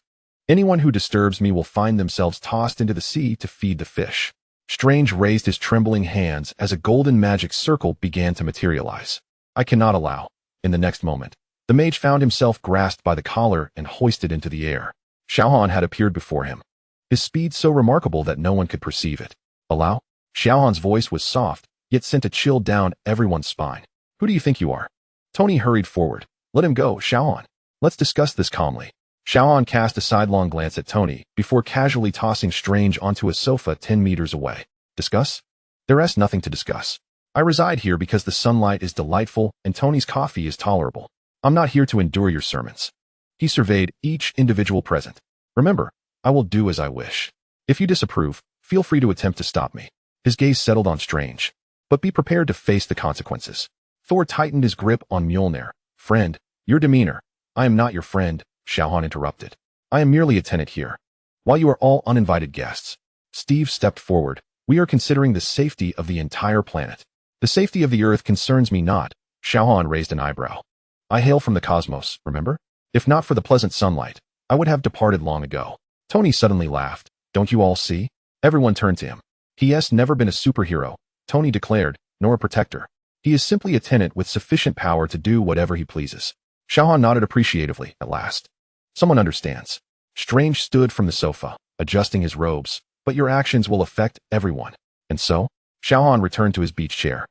Anyone who disturbs me will find themselves tossed into the sea to feed the fish. Strange raised his trembling hands as a golden magic circle began to materialize. I cannot allow. In the next moment, the mage found himself grasped by the collar and hoisted into the air. Xiao Han had appeared before him, his speed so remarkable that no one could perceive it. Allow? Xiao Han's voice was soft, yet sent a chill down everyone's spine. Who do you think you are? Tony hurried forward. Let him go, Xiao Han. Let's discuss this calmly. Xiao Han cast a sidelong glance at Tony before casually tossing Strange onto a sofa 10 meters away. Discuss? There's nothing to discuss. I reside here because the sunlight is delightful and Tony's coffee is tolerable. I'm not here to endure your sermons. He surveyed each individual present. Remember, I will do as I wish. If you disapprove, feel free to attempt to stop me. His gaze settled on Strange. But be prepared to face the consequences. Thor tightened his grip on Mjolnir. Friend, your demeanor. I am not your friend, Xiao Han interrupted. I am merely a tenant here. While you are all uninvited guests. Steve stepped forward. We are considering the safety of the entire planet. The safety of the Earth concerns me not. Xiao Han raised an eyebrow. I hail from the cosmos, remember? If not for the pleasant sunlight, I would have departed long ago. Tony suddenly laughed. Don't you all see? Everyone turned to him. He has never been a superhero, Tony declared, nor a protector. He is simply a tenant with sufficient power to do whatever he pleases. Xiao Han nodded appreciatively at last. Someone understands. Strange stood from the sofa, adjusting his robes. But your actions will affect everyone. And so? Xiao Han returned to his beach chair.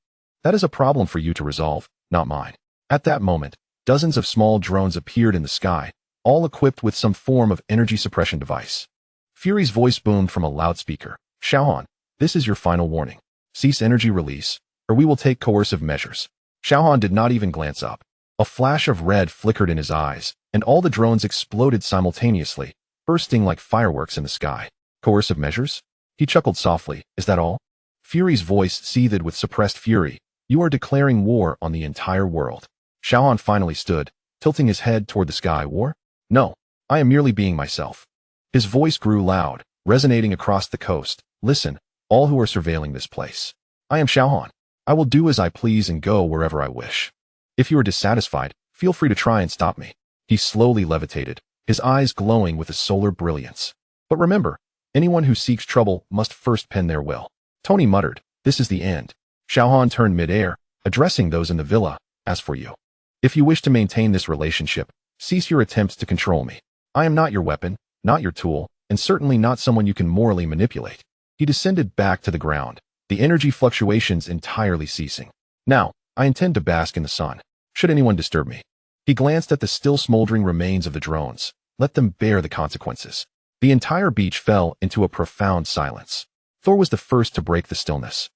That is a problem for you to resolve, not mine. At that moment, dozens of small drones appeared in the sky, all equipped with some form of energy suppression device. Fury's voice boomed from a loudspeaker. Xiao Han, this is your final warning. Cease energy release, or we will take coercive measures. Xiao Han did not even glance up. A flash of red flickered in his eyes, and all the drones exploded simultaneously, bursting like fireworks in the sky. Coercive measures? He chuckled softly. Is that all? Fury's voice seethed with suppressed fury. You are declaring war on the entire world. Xiao Han finally stood, tilting his head toward the sky. War? No, I am merely being myself. His voice grew loud, resonating across the coast. Listen, all who are surveilling this place. I am Xiao Han. I will do as I please and go wherever I wish. If you are dissatisfied, feel free to try and stop me. He slowly levitated, his eyes glowing with a solar brilliance. But remember, anyone who seeks trouble must first pen their will. Tony muttered, this is the end. Xiao Han turned mid-air, addressing those in the villa. As for you, if you wish to maintain this relationship, cease your attempts to control me. I am not your weapon, not your tool, and certainly not someone you can morally manipulate. He descended back to the ground, the energy fluctuations entirely ceasing. Now, I intend to bask in the sun. Should anyone disturb me? He glanced at the still smoldering remains of the drones. Let them bear the consequences. The entire beach fell into a profound silence. Thor was the first to break the stillness.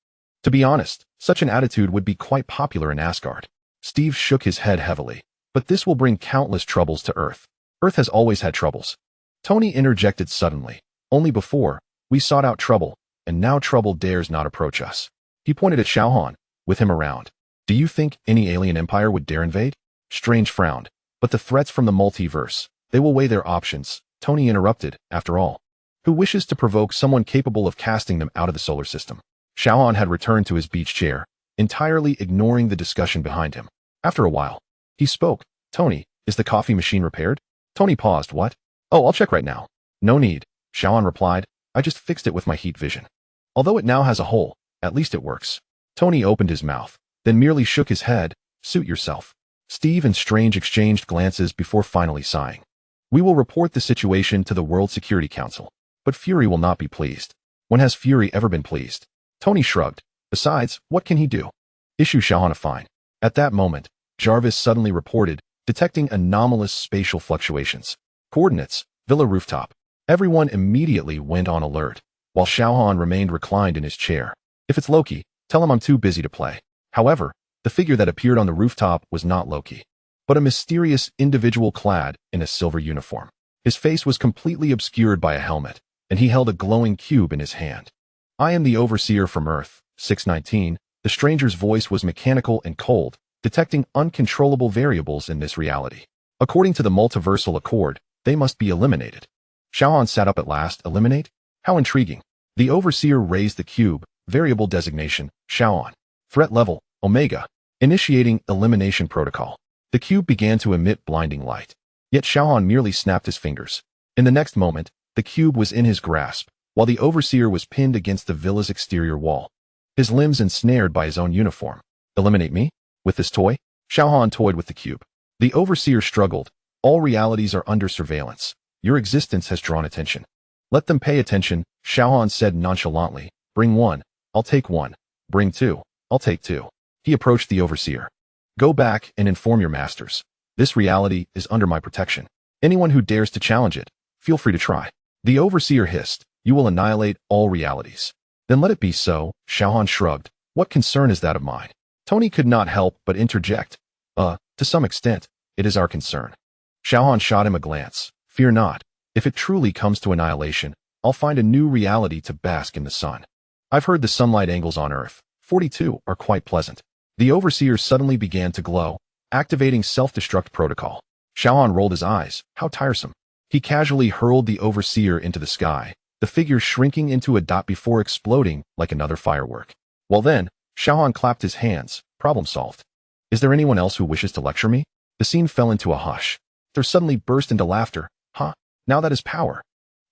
To be honest, such an attitude would be quite popular in Asgard. Steve shook his head heavily. But this will bring countless troubles to Earth. Earth has always had troubles. Tony interjected suddenly. Only before, we sought out trouble, and now trouble dares not approach us. He pointed at Xiao Han, with him around. Do you think any alien empire would dare invade? Strange frowned. But the threats from the multiverse, they will weigh their options. Tony interrupted, after all. Who wishes to provoke someone capable of casting them out of the solar system? Xiao Han had returned to his beach chair, entirely ignoring the discussion behind him. After a while, he spoke. Tony, is the coffee machine repaired? Tony paused. What? Oh, I'll check right now. No need, Xiao Han replied. I just fixed it with my heat vision. Although it now has a hole, at least it works. Tony opened his mouth, then merely shook his head. Suit yourself. Steve and Strange exchanged glances before finally sighing. We will report the situation to the World Security Council. But Fury will not be pleased. When has Fury ever been pleased? Tony shrugged. Besides, what can he do? Issue Xiao Han a fine. At that moment, Jarvis suddenly reported, detecting anomalous spatial fluctuations. Coordinates, villa rooftop. Everyone immediately went on alert, while Xiao Han remained reclined in his chair. If it's Loki, tell him I'm too busy to play. However, The figure that appeared on the rooftop was not Loki, but a mysterious individual clad in a silver uniform. His face was completely obscured by a helmet, and he held a glowing cube in his hand. I am the Overseer from Earth, 619. The stranger's voice was mechanical and cold, detecting uncontrollable variables in this reality. According to the multiversal accord, they must be eliminated. Xiao Han sat up at last. Eliminate? How intriguing. The Overseer raised the cube, variable designation, Xiao Han. Threat level, Omega. Initiating elimination protocol. The cube began to emit blinding light. Yet Xiao Han merely snapped his fingers. In the next moment, the cube was in his grasp, while the Overseer was pinned against the villa's exterior wall, his limbs ensnared by his own uniform. Eliminate me? With this toy? Xiao Han toyed with the cube. The Overseer struggled. All realities are under surveillance. Your existence has drawn attention. Let them pay attention, Xiao Han said nonchalantly. Bring one, I'll take one. Bring two, I'll take two. He approached the Overseer. Go back and inform your masters. This reality is under my protection. Anyone who dares to challenge it, feel free to try. The Overseer hissed. You will annihilate all realities. Then let it be so, Xiao Han shrugged. What concern is that of mine? Tony could not help but interject. To some extent, it is our concern. Xiao Han shot him a glance. Fear not. If it truly comes to annihilation, I'll find a new reality to bask in the sun. I've heard the sunlight angles on Earth, 42, are quite pleasant. The Overseer suddenly began to glow, activating self-destruct protocol. Xiao Han rolled his eyes. How tiresome. He casually hurled the Overseer into the sky, the figure shrinking into a dot before exploding like another firework. Well then, Xiao Han clapped his hands. Problem solved. Is there anyone else who wishes to lecture me? The scene fell into a hush. There suddenly burst into laughter. Now that is power.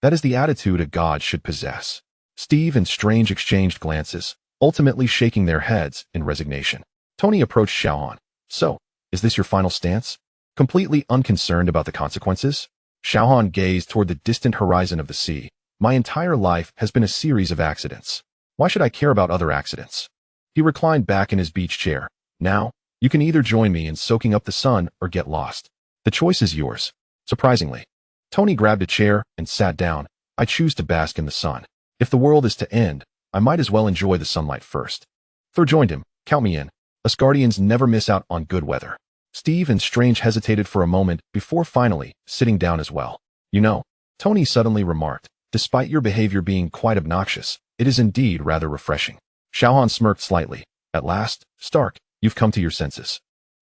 That is the attitude a god should possess. Steve and Strange exchanged glances, ultimately shaking their heads in resignation. Tony approached Xiao Han. So, is this your final stance? Completely unconcerned about the consequences? Xiao Han gazed toward the distant horizon of the sea. My entire life has been a series of accidents. Why should I care about other accidents? He reclined back in his beach chair. Now, you can either join me in soaking up the sun or get lost. The choice is yours. Surprisingly, Tony grabbed a chair and sat down. I choose to bask in the sun. If the world is to end, I might as well enjoy the sunlight first. Thor joined him. Count me in. Us Guardians never miss out on good weather. Steve and Strange hesitated for a moment before finally sitting down as well. You know, Tony suddenly remarked, despite your behavior being quite obnoxious, it is indeed rather refreshing. Xiao Han smirked slightly. At last, Stark, you've come to your senses.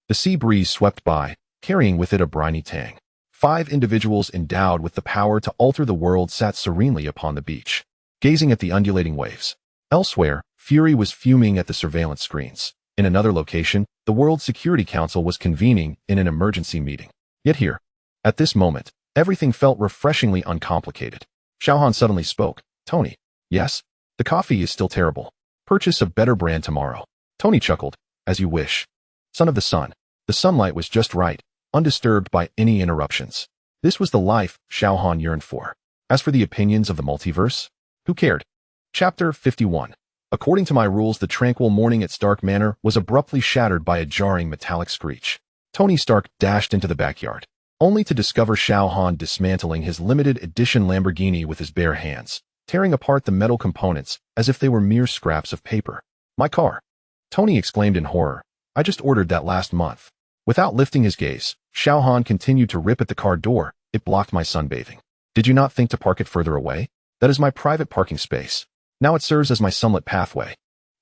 The sea breeze swept by, carrying with it a briny tang. 5 individuals endowed with the power to alter the world sat serenely upon the beach, gazing at the undulating waves. Elsewhere, Fury was fuming at the surveillance screens. In another location, the World Security Council was convening in an emergency meeting. Yet here, at this moment, everything felt refreshingly uncomplicated. Xiao Han suddenly spoke. Tony. Yes? The coffee is still terrible. Purchase a better brand tomorrow. Tony chuckled. As you wish. Son of the sun. The sunlight was just right, undisturbed by any interruptions. This was the life Xiao Han yearned for. As for the opinions of the multiverse, who cared? Chapter 51. According to my rules, the tranquil morning at Stark Manor was abruptly shattered by a jarring metallic screech. Tony Stark dashed into the backyard, only to discover Xiao Han dismantling his limited edition Lamborghini with his bare hands, tearing apart the metal components as if they were mere scraps of paper. My car! Tony exclaimed in horror. I just ordered that last month. Without lifting his gaze, Xiao Han continued to rip at the car door. It blocked my sunbathing. Did you not think to park it further away? That is my private parking space. Now it serves as my sunlit pathway.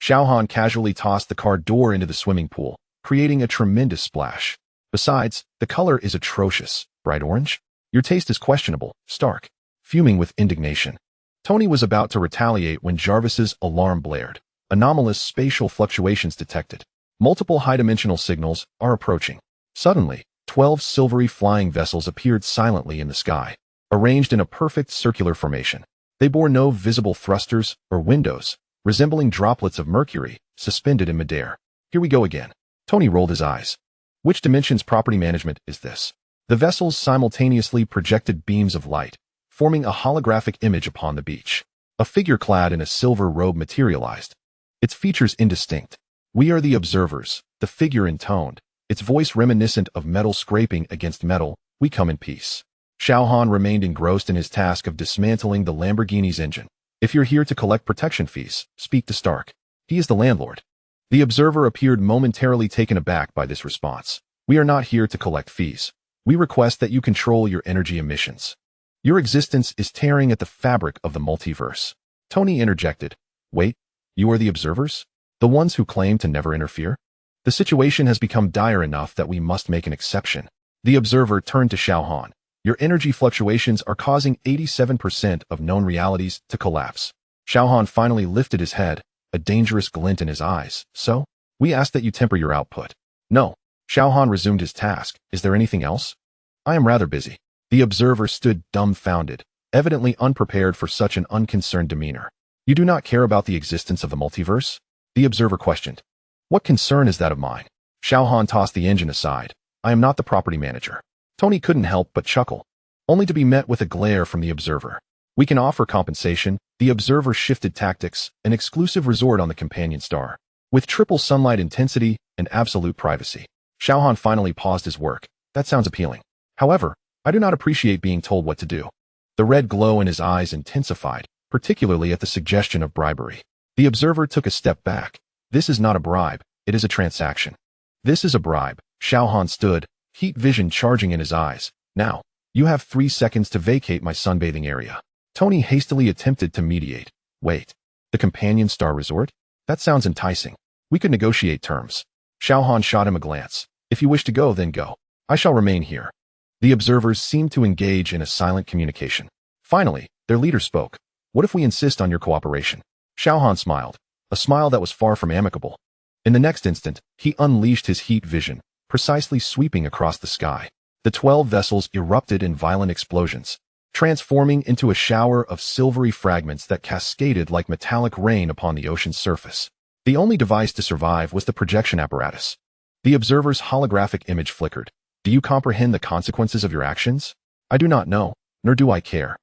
Xiao Han casually tossed the car door into the swimming pool, creating a tremendous splash. Besides, the color is atrocious. Bright orange? Your taste is questionable, Stark. Fuming with indignation, Tony was about to retaliate when Jarvis's alarm blared. Anomalous spatial fluctuations detected. Multiple high-dimensional signals are approaching. Suddenly, 12 silvery flying vessels appeared silently in the sky, arranged in a perfect circular formation. They bore no visible thrusters or windows, resembling droplets of mercury suspended in midair. Here we go again. Tony rolled his eyes. Which dimension's property management is this? The vessels simultaneously projected beams of light, forming a holographic image upon the beach. A figure clad in a silver robe materialized. Its features indistinct. We are the observers, the figure intoned, its voice reminiscent of metal scraping against metal. We come in peace. Xiao Han remained engrossed in his task of dismantling the Lamborghini's engine. If you're here to collect protection fees, speak to Stark. He is the landlord. The observer appeared momentarily taken aback by this response. We are not here to collect fees. We request that you control your energy emissions. Your existence is tearing at the fabric of the multiverse. Tony interjected. Wait, you are the observers? The ones who claim to never interfere? The situation has become dire enough that we must make an exception. The observer turned to Xiao Han. Your energy fluctuations are causing 87% of known realities to collapse. Xiao Han finally lifted his head, a dangerous glint in his eyes. So, we ask that you temper your output. No. Xiao Han resumed his task. Is there anything else? I am rather busy. The observer stood dumbfounded, evidently unprepared for such an unconcerned demeanor. You do not care about the existence of the multiverse? The observer questioned. What concern is that of mine? Xiao Han tossed the engine aside. I am not the property manager. Tony couldn't help but chuckle, only to be met with a glare from the observer. We can offer compensation. The observer shifted tactics, an exclusive resort on the companion star, with triple sunlight intensity and absolute privacy. Xiao Han finally paused his work. That sounds appealing. However, I do not appreciate being told what to do. The red glow in his eyes intensified, particularly at the suggestion of bribery. The observer took a step back. This is not a bribe, it is a transaction. This is a bribe. Xiao Han stood, heat vision charging in his eyes. Now, you have 3 seconds to vacate my sunbathing area. Tony hastily attempted to mediate. Wait, the companion star resort? That sounds enticing. We could negotiate terms. Xiao Han shot him a glance. If you wish to go, then go. I shall remain here. The observers seemed to engage in a silent communication. Finally, their leader spoke. What if we insist on your cooperation? Xiao Han smiled, a smile that was far from amicable. In the next instant, he unleashed his heat vision, precisely sweeping across the sky. The 12 vessels erupted in violent explosions, transforming into a shower of silvery fragments that cascaded like metallic rain upon the ocean's surface. The only device to survive was the projection apparatus. The observer's holographic image flickered. Do you comprehend the consequences of your actions? I do not know, nor do I care.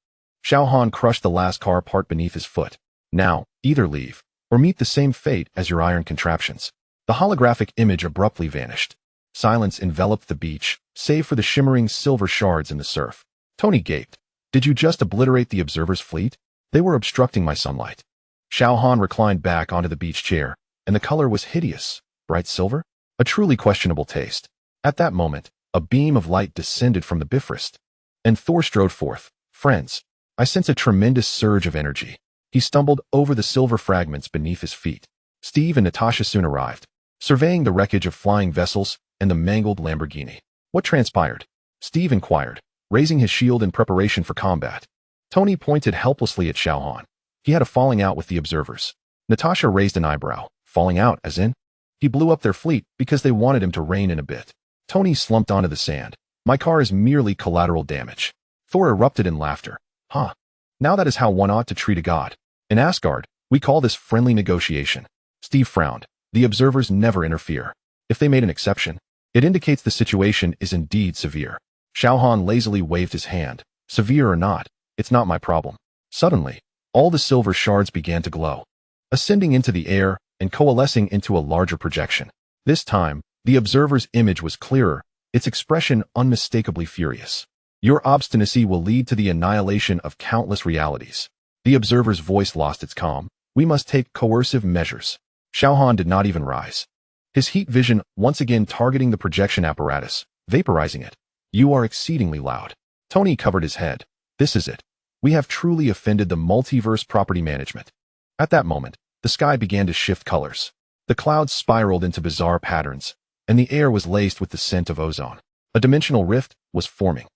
Xiao Han crushed the last car part beneath his foot. Now, either leave, or meet the same fate as your iron contraptions. The holographic image abruptly vanished. Silence enveloped the beach, save for the shimmering silver shards in the surf. Tony gaped. Did you just obliterate the observer's fleet? They were obstructing my sunlight. Xiao Han reclined back onto the beach chair, and the color was hideous. Bright silver? A truly questionable taste. At that moment, a beam of light descended from the Bifrost, and Thor strode forth. Friends, I sense a tremendous surge of energy. He stumbled over the silver fragments beneath his feet. Steve and Natasha soon arrived, surveying the wreckage of flying vessels and the mangled Lamborghini. What transpired? Steve inquired, raising his shield in preparation for combat. Tony pointed helplessly at Xiao Han. He had a falling out with the observers. Natasha raised an eyebrow. Falling out, as in? He blew up their fleet because they wanted him to rein in a bit. Tony slumped onto the sand. My car is merely collateral damage. Thor erupted in laughter. Huh. Now that is how one ought to treat a god. In Asgard, we call this friendly negotiation. Steve frowned. The observers never interfere. If they made an exception, it indicates the situation is indeed severe. Xiao Han lazily waved his hand. Severe or not, it's not my problem. Suddenly, all the silver shards began to glow, ascending into the air and coalescing into a larger projection. This time, the observer's image was clearer, its expression unmistakably furious. Your obstinacy will lead to the annihilation of countless realities. The observer's voice lost its calm. We must take coercive measures. Xiao Han did not even rise, his heat vision once again targeting the projection apparatus, vaporizing it. You are exceedingly loud. Tony covered his head. This is it. We have truly offended the multiverse property management. At that moment, the sky began to shift colors. The clouds spiraled into bizarre patterns, and the air was laced with the scent of ozone. A dimensional rift was forming.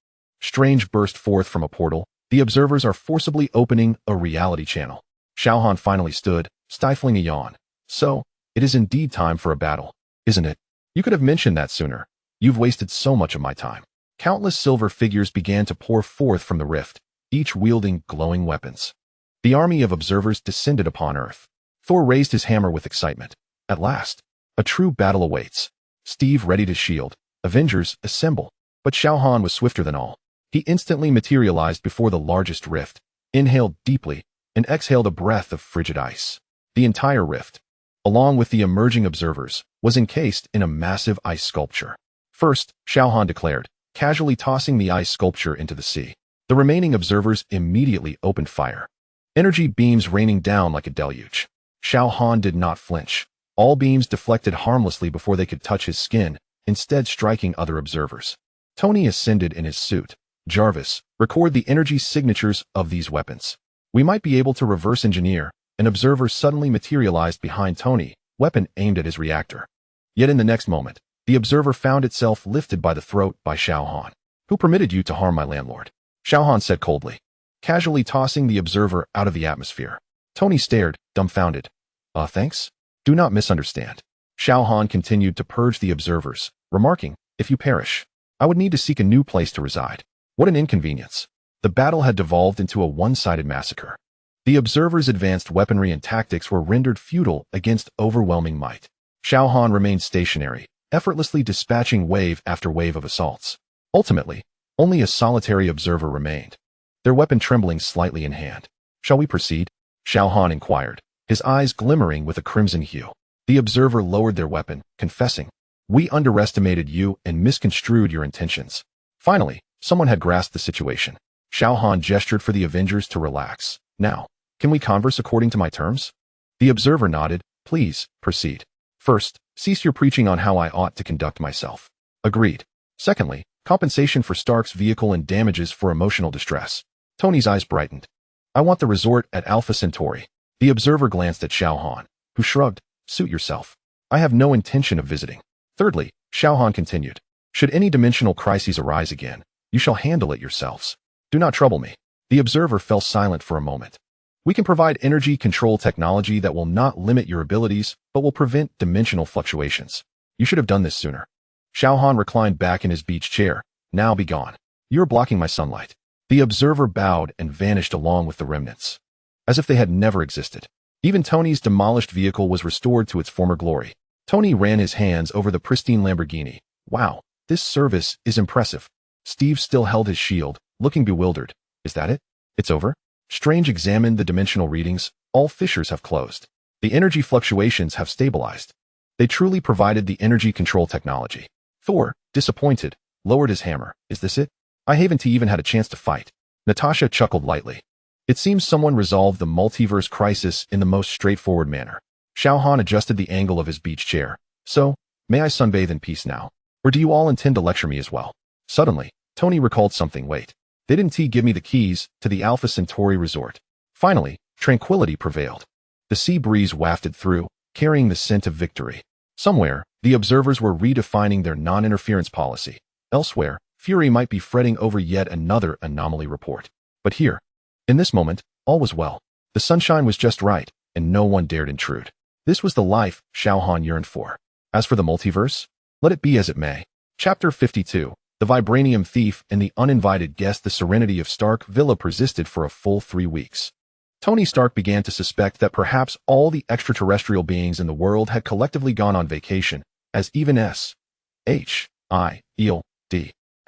Strange burst forth from a portal. The observers are forcibly opening a reality channel. Xiao Han finally stood, stifling a yawn. So, it is indeed time for a battle, isn't it? You could have mentioned that sooner. You've wasted so much of my time. Countless silver figures began to pour forth from the rift, each wielding glowing weapons. The army of observers descended upon Earth. Thor raised his hammer with excitement. At last, a true battle awaits. Steve readied his shield. Avengers, assemble. But Xiao Han was swifter than all. He instantly materialized before the largest rift, inhaled deeply, and exhaled a breath of frigid ice. The entire rift, along with the emerging observers, was encased in a massive ice sculpture. First, Xiao Han declared, casually tossing the ice sculpture into the sea. The remaining observers immediately opened fire, energy beams raining down like a deluge. Xiao Han did not flinch. All beams deflected harmlessly before they could touch his skin, instead striking other observers. Tony ascended in his suit. Jarvis, record the energy signatures of these weapons. We might be able to reverse engineer. An observer suddenly materialized behind Tony, weapon aimed at his reactor. Yet in the next moment, the observer found itself lifted by the throat by Xiao Han. Who permitted you to harm my landlord? Xiao Han said coldly, casually tossing the observer out of the atmosphere. Tony stared, dumbfounded. Thanks? Do not misunderstand. Xiao Han continued to purge the observers, remarking, if you perish, I would need to seek a new place to reside. What an inconvenience. The battle had devolved into a one-sided massacre. The observers' advanced weaponry and tactics were rendered futile against overwhelming might. Xiao Han remained stationary, effortlessly dispatching wave after wave of assaults. Ultimately, only a solitary observer remained, their weapon trembling slightly in hand. Shall we proceed? Xiao Han inquired, his eyes glimmering with a crimson hue. The observer lowered their weapon, confessing, we underestimated you and misconstrued your intentions. Finally, someone had grasped the situation. Xiao Han gestured for the Avengers to relax. Now, can we converse according to my terms? The observer nodded. Please, proceed. First, cease your preaching on how I ought to conduct myself. Agreed. Secondly, compensation for Stark's vehicle and damages for emotional distress. Tony's eyes brightened. I want the resort at Alpha Centauri. The observer glanced at Xiao Han, who shrugged. Suit yourself. I have no intention of visiting. Thirdly, Xiao Han continued. Should any dimensional crises arise again, you shall handle it yourselves. Do not trouble me. The observer fell silent for a moment. We can provide energy control technology that will not limit your abilities, but will prevent dimensional fluctuations. You should have done this sooner. Xiao Han reclined back in his beach chair. Now be gone. You are blocking my sunlight. The observer bowed and vanished along with the remnants, as if they had never existed. Even Tony's demolished vehicle was restored to its former glory. Tony ran his hands over the pristine Lamborghini. Wow, this service is impressive. Steve still held his shield, looking bewildered. Is that it? It's over? Strange examined the dimensional readings. All fissures have closed. The energy fluctuations have stabilized. They truly provided the energy control technology. Thor, disappointed, lowered his hammer. Is this it? I haven't even had a chance to fight. Natasha chuckled lightly. It seems someone resolved the multiverse crisis in the most straightforward manner. Xiao Han adjusted the angle of his beach chair. So, may I sunbathe in peace now? Or do you all intend to lecture me as well? Suddenly, Tony recalled something. Wait. Didn't he give me the keys to the Alpha Centauri resort? Finally, tranquility prevailed. The sea breeze wafted through, carrying the scent of victory. Somewhere, the observers were redefining their non-interference policy. Elsewhere, Fury might be fretting over yet another anomaly report. But here, in this moment, all was well. The sunshine was just right, and no one dared intrude. This was the life Xiao Han yearned for. As for the multiverse, let it be as it may. Chapter 52. The Vibranium Thief and the Uninvited Guest. The serenity of Stark Villa persisted for a full 3 weeks. Tony Stark began to suspect that perhaps all the extraterrestrial beings in the world had collectively gone on vacation, as even S.H.I.E.L.D.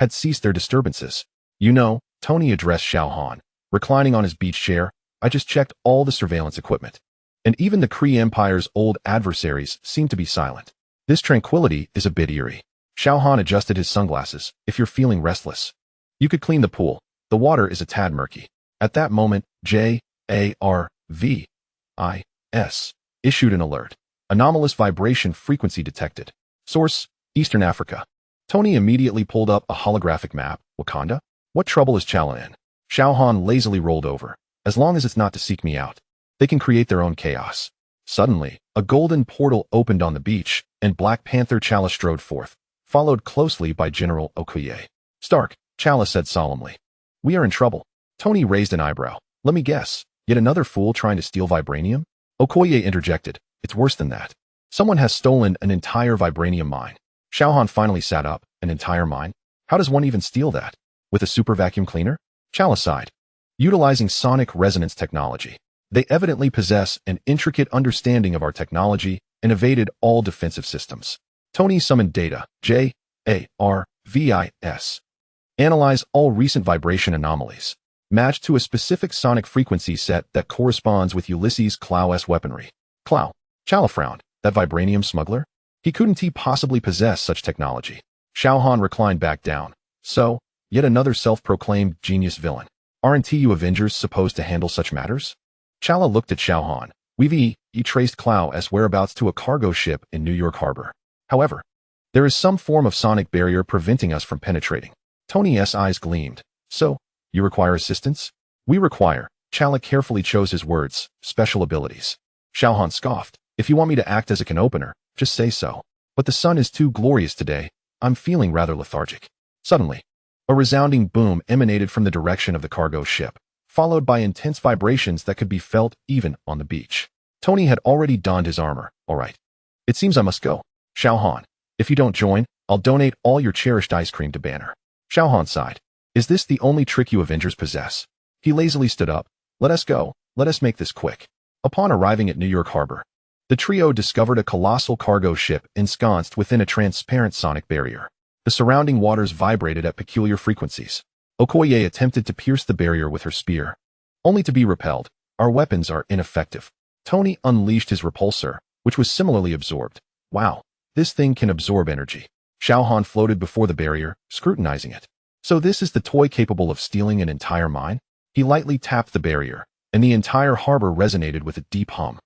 had ceased their disturbances. You know, Tony addressed Xiao Han, reclining on his beach chair. I just checked all the surveillance equipment. And even the Kree Empire's old adversaries seem to be silent. This tranquility is a bit eerie. Xiao Han adjusted his sunglasses. If you're feeling restless, you could clean the pool. The water is a tad murky. At that moment, J.A.R.V.I.S. issued an alert. Anomalous vibration frequency detected. Source, Eastern Africa. Tony immediately pulled up a holographic map. Wakanda? What trouble is T'Challa in? Xiao Han lazily rolled over. As long as it's not to seek me out, they can create their own chaos. Suddenly, a golden portal opened on the beach, and Black Panther T'Challa strode forth, followed closely by General Okoye. Stark, T'Challa said solemnly. We are in trouble. Tony raised an eyebrow. Let me guess. Yet another fool trying to steal vibranium? Okoye interjected. It's worse than that. Someone has stolen an entire vibranium mine. Xiao Han finally sat up. An entire mine? How does one even steal that? With a super vacuum cleaner? T'Challa sighed. Utilizing sonic resonance technology. They evidently possess an intricate understanding of our technology and evaded all defensive systems. Tony summoned data. J.A.R.V.I.S. Analyze all recent vibration anomalies. Matched to a specific sonic frequency set that corresponds with Ulysses Klau's weaponry. Klau. T'Challa frowned. That vibranium smuggler? Couldn't he possibly possess such technology? Xiao Han reclined back down. So, yet another self-proclaimed genius villain. Aren't you Avengers supposed to handle such matters? T'Challa looked at Xiao Han. We've he traced Xiao whereabouts to a cargo ship in New York Harbor. However, there is some form of sonic barrier preventing us from penetrating. Tony's eyes gleamed. So, you require assistance? We require. Xiao carefully chose his words, special abilities. Xiao Han scoffed. If you want me to act as a can opener, just say so. But the sun is too glorious today. I'm feeling rather lethargic. Suddenly, a resounding boom emanated from the direction of the cargo ship, followed by intense vibrations that could be felt even on the beach. Tony had already donned his armor. All right. It seems I must go. Xiao Han, if you don't join, I'll donate all your cherished ice cream to Banner. Xiao Han sighed. Is this the only trick you Avengers possess? He lazily stood up. Let us go. Let us make this quick. Upon arriving at New York Harbor, the trio discovered a colossal cargo ship ensconced within a transparent sonic barrier. The surrounding waters vibrated at peculiar frequencies. Okoye attempted to pierce the barrier with her spear, only to be repelled. Our weapons are ineffective. Tony unleashed his repulsor, which was similarly absorbed. Wow, this thing can absorb energy. Xiao Han floated before the barrier, scrutinizing it. So this is the toy capable of stealing an entire mine? He lightly tapped the barrier, and the entire harbor resonated with a deep hum.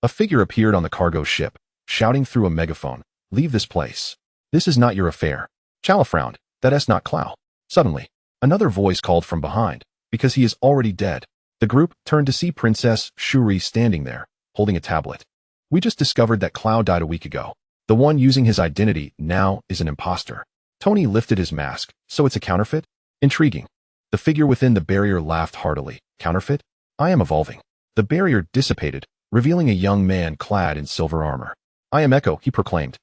A figure appeared on the cargo ship, shouting through a megaphone, "Leave this place. This is not your affair." Xiao frowned. That's not Xiao. Suddenly, another voice called from behind, because he is already dead. The group turned to see Princess S.H.I.E.L.D standing there, holding a tablet. We just discovered that Xiao died a week ago. The one using his identity now is an imposter. Tony lifted his mask. So it's a counterfeit? Intriguing. The figure within the barrier laughed heartily. Counterfeit? I am evolving. The barrier dissipated, revealing a young man clad in silver armor. I am Echo, he proclaimed.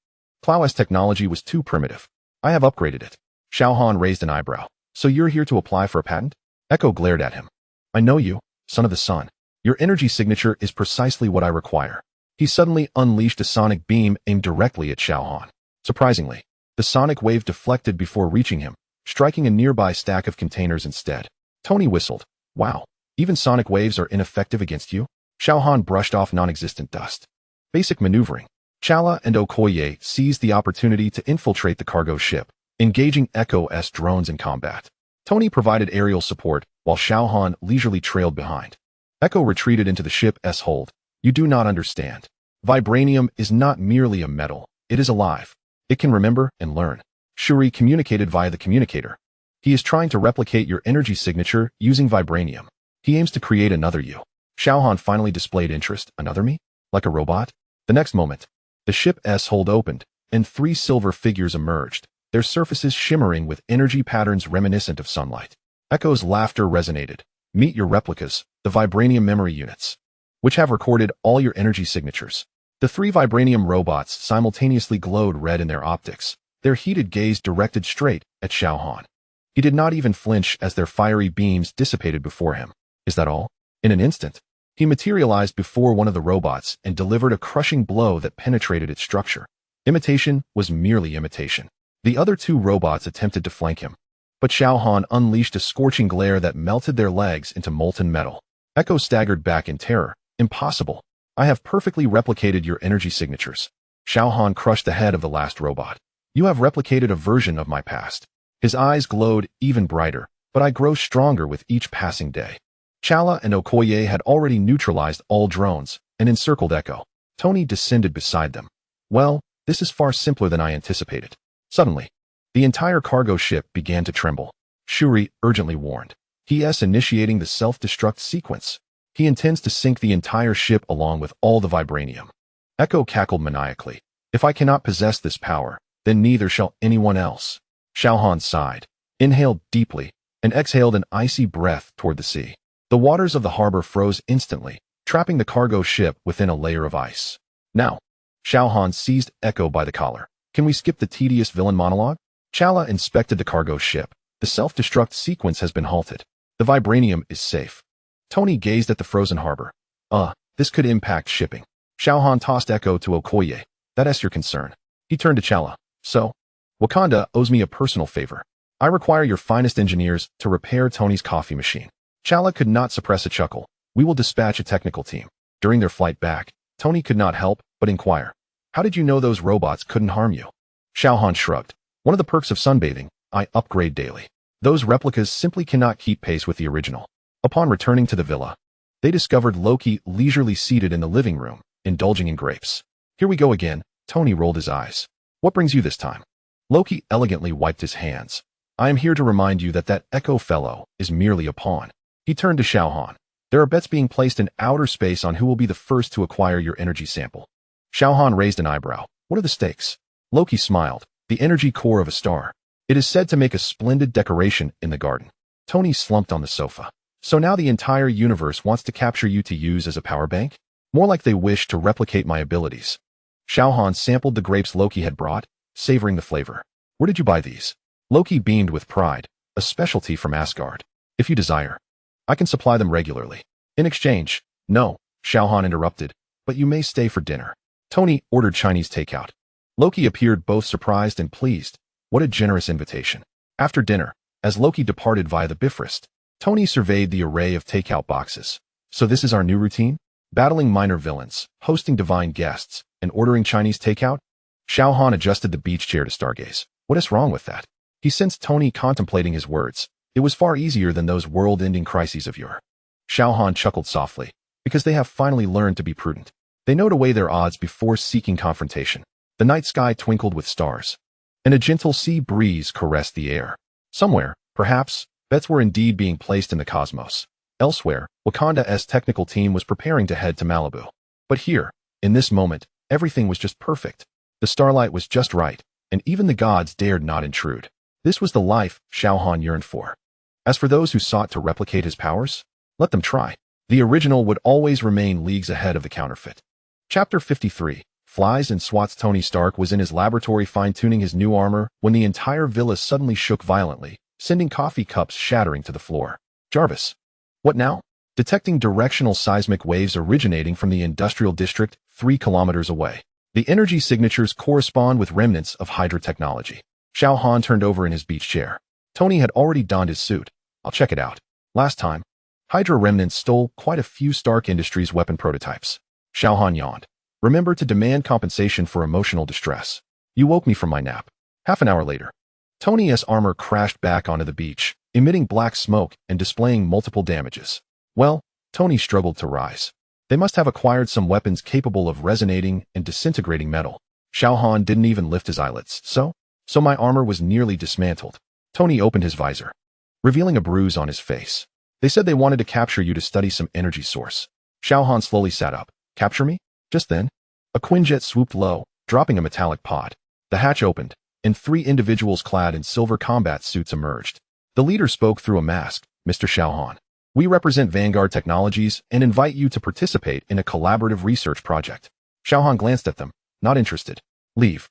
Xiao's technology was too primitive. I have upgraded it. Xiao Han raised an eyebrow. So you're here to apply for a patent? Echo glared at him. I know you, son of the sun. Your energy signature is precisely what I require. He suddenly unleashed a sonic beam aimed directly at Xiao Han. Surprisingly, the sonic wave deflected before reaching him, striking a nearby stack of containers instead. Tony whistled. Wow, even sonic waves are ineffective against you? Xiao Han brushed off non-existent dust. Basic maneuvering. Chala and Okoye seized the opportunity to infiltrate the cargo ship, engaging Echo's drones in combat. Tony provided aerial support, while Xiao Han leisurely trailed behind. Echo retreated into the ship S.H.I.E.L.D. You do not understand. Vibranium is not merely a metal, it is alive. It can remember and learn. Shuri communicated via the communicator. He is trying to replicate your energy signature using vibranium. He aims to create another you. Xiao Han finally displayed interest. Another me? Like a robot? The next moment, the ship S.H.I.E.L.D. opened, and 3 silver figures emerged, their surfaces shimmering with energy patterns reminiscent of sunlight. Echo's laughter resonated. Meet your replicas, the vibranium memory units, which have recorded all your energy signatures. The 3 vibranium robots simultaneously glowed red in their optics, their heated gaze directed straight at Xiao Han. He did not even flinch as their fiery beams dissipated before him. Is that all? In an instant, he materialized before one of the robots and delivered a crushing blow that penetrated its structure. Imitation was merely imitation. The other 2 robots attempted to flank him, but Xiao Han unleashed a scorching glare that melted their legs into molten metal. Echo staggered back in terror. Impossible. I have perfectly replicated your energy signatures. Xiao Han crushed the head of the last robot. You have replicated a version of my past. His eyes glowed even brighter, but I grow stronger with each passing day. Chala and Okoye had already neutralized all drones and encircled Echo. Tony descended beside them. Well, this is far simpler than I anticipated. Suddenly, the entire cargo ship began to tremble. Shuri urgently warned. He is initiating the self-destruct sequence. He intends to sink the entire ship along with all the vibranium. Echo cackled maniacally. If I cannot possess this power, then neither shall anyone else. Xiao Han sighed, inhaled deeply, and exhaled an icy breath toward the sea. The waters of the harbor froze instantly, trapping the cargo ship within a layer of ice. Now, Xiao Han seized Echo by the collar. Can we skip the tedious villain monologue? Chala inspected the cargo ship. The self-destruct sequence has been halted. The vibranium is safe. Tony gazed at the frozen harbor. This could impact shipping. Xiao Han tossed Echo to Okoye. That's your concern. He turned to Chala. So, Wakanda owes me a personal favor. I require your finest engineers to repair Tony's coffee machine. Chala could not suppress a chuckle. We will dispatch a technical team. During their flight back, Tony could not help but inquire. How did you know those robots couldn't harm you? Xiao Han shrugged. One of the perks of sunbathing, I upgrade daily. Those replicas simply cannot keep pace with the original. Upon returning to the villa, they discovered Loki leisurely seated in the living room, indulging in grapes. Here we go again. Tony rolled his eyes. What brings you this time? Loki elegantly wiped his hands. I am here to remind you that Echo fellow is merely a pawn. He turned to Xiao Han. There are bets being placed in outer space on who will be the first to acquire your energy sample. Xiao Han raised an eyebrow. What are the stakes? Loki smiled. The energy core of a star. It is said to make a splendid decoration in the garden. Tony slumped on the sofa. So now the entire universe wants to capture you to use as a power bank? More like they wish to replicate my abilities. Xiao Han sampled the grapes Loki had brought, savoring the flavor. Where did you buy these? Loki beamed with pride. A specialty from Asgard. If you desire, I can supply them regularly. In exchange, no, Xiao Han interrupted, but you may stay for dinner. Tony ordered Chinese takeout. Loki appeared both surprised and pleased. What a generous invitation. After dinner, as Loki departed via the Bifrost, Tony surveyed the array of takeout boxes. So this is our new routine? Battling minor villains, hosting divine guests, and ordering Chinese takeout? Xiao Han adjusted the beach chair to stargaze. What is wrong with that? He sensed Tony contemplating his words. It was far easier than those world-ending crises of yore. Xiao Han chuckled softly, because they have finally learned to be prudent. They know to weigh their odds before seeking confrontation. The night sky twinkled with stars, and a gentle sea breeze caressed the air. Somewhere, perhaps, bets were indeed being placed in the cosmos. Elsewhere, Wakanda's technical team was preparing to head to Malibu. But here, in this moment, everything was just perfect. The starlight was just right, and even the gods dared not intrude. This was the life Xiao Han yearned for. As for those who sought to replicate his powers, let them try. The original would always remain leagues ahead of the counterfeit. Chapter 53. Flies and Swats. Tony Stark was in his laboratory fine-tuning his new armor when the entire villa suddenly shook violently, sending coffee cups shattering to the floor. Jarvis. What now? Detecting directional seismic waves originating from the industrial district 3 kilometers away. The energy signatures correspond with remnants of Hydra technology. Xiao Han turned over in his beach chair. Tony had already donned his suit. I'll check it out. Last time, Hydra remnants stole quite a few Stark Industries weapon prototypes. Xiao Han yawned. Remember to demand compensation for emotional distress. You woke me from my nap. Half an hour later, Tony's armor crashed back onto the beach, emitting black smoke and displaying multiple damages. Well, Tony struggled to rise. They must have acquired some weapons capable of resonating and disintegrating metal. Xiao Han didn't even lift his eyelids. So my armor was nearly dismantled. Tony opened his visor, revealing a bruise on his face. They said they wanted to capture you to study some energy source. Xiao Han slowly sat up. Capture me? Just then, a Quinjet swooped low, dropping a metallic pod. The hatch opened, and 3 individuals clad in silver combat suits emerged. The leader spoke through a mask. Mr. Xiao Han, we represent Vanguard Technologies and invite you to participate in a collaborative research project. Xiao Han glanced at them. Not interested. Leave.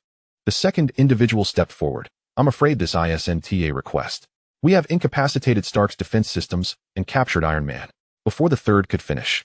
The second individual stepped forward. I'm afraid this isn't a request. We have incapacitated Stark's defense systems and captured Iron Man. Before the third could finish,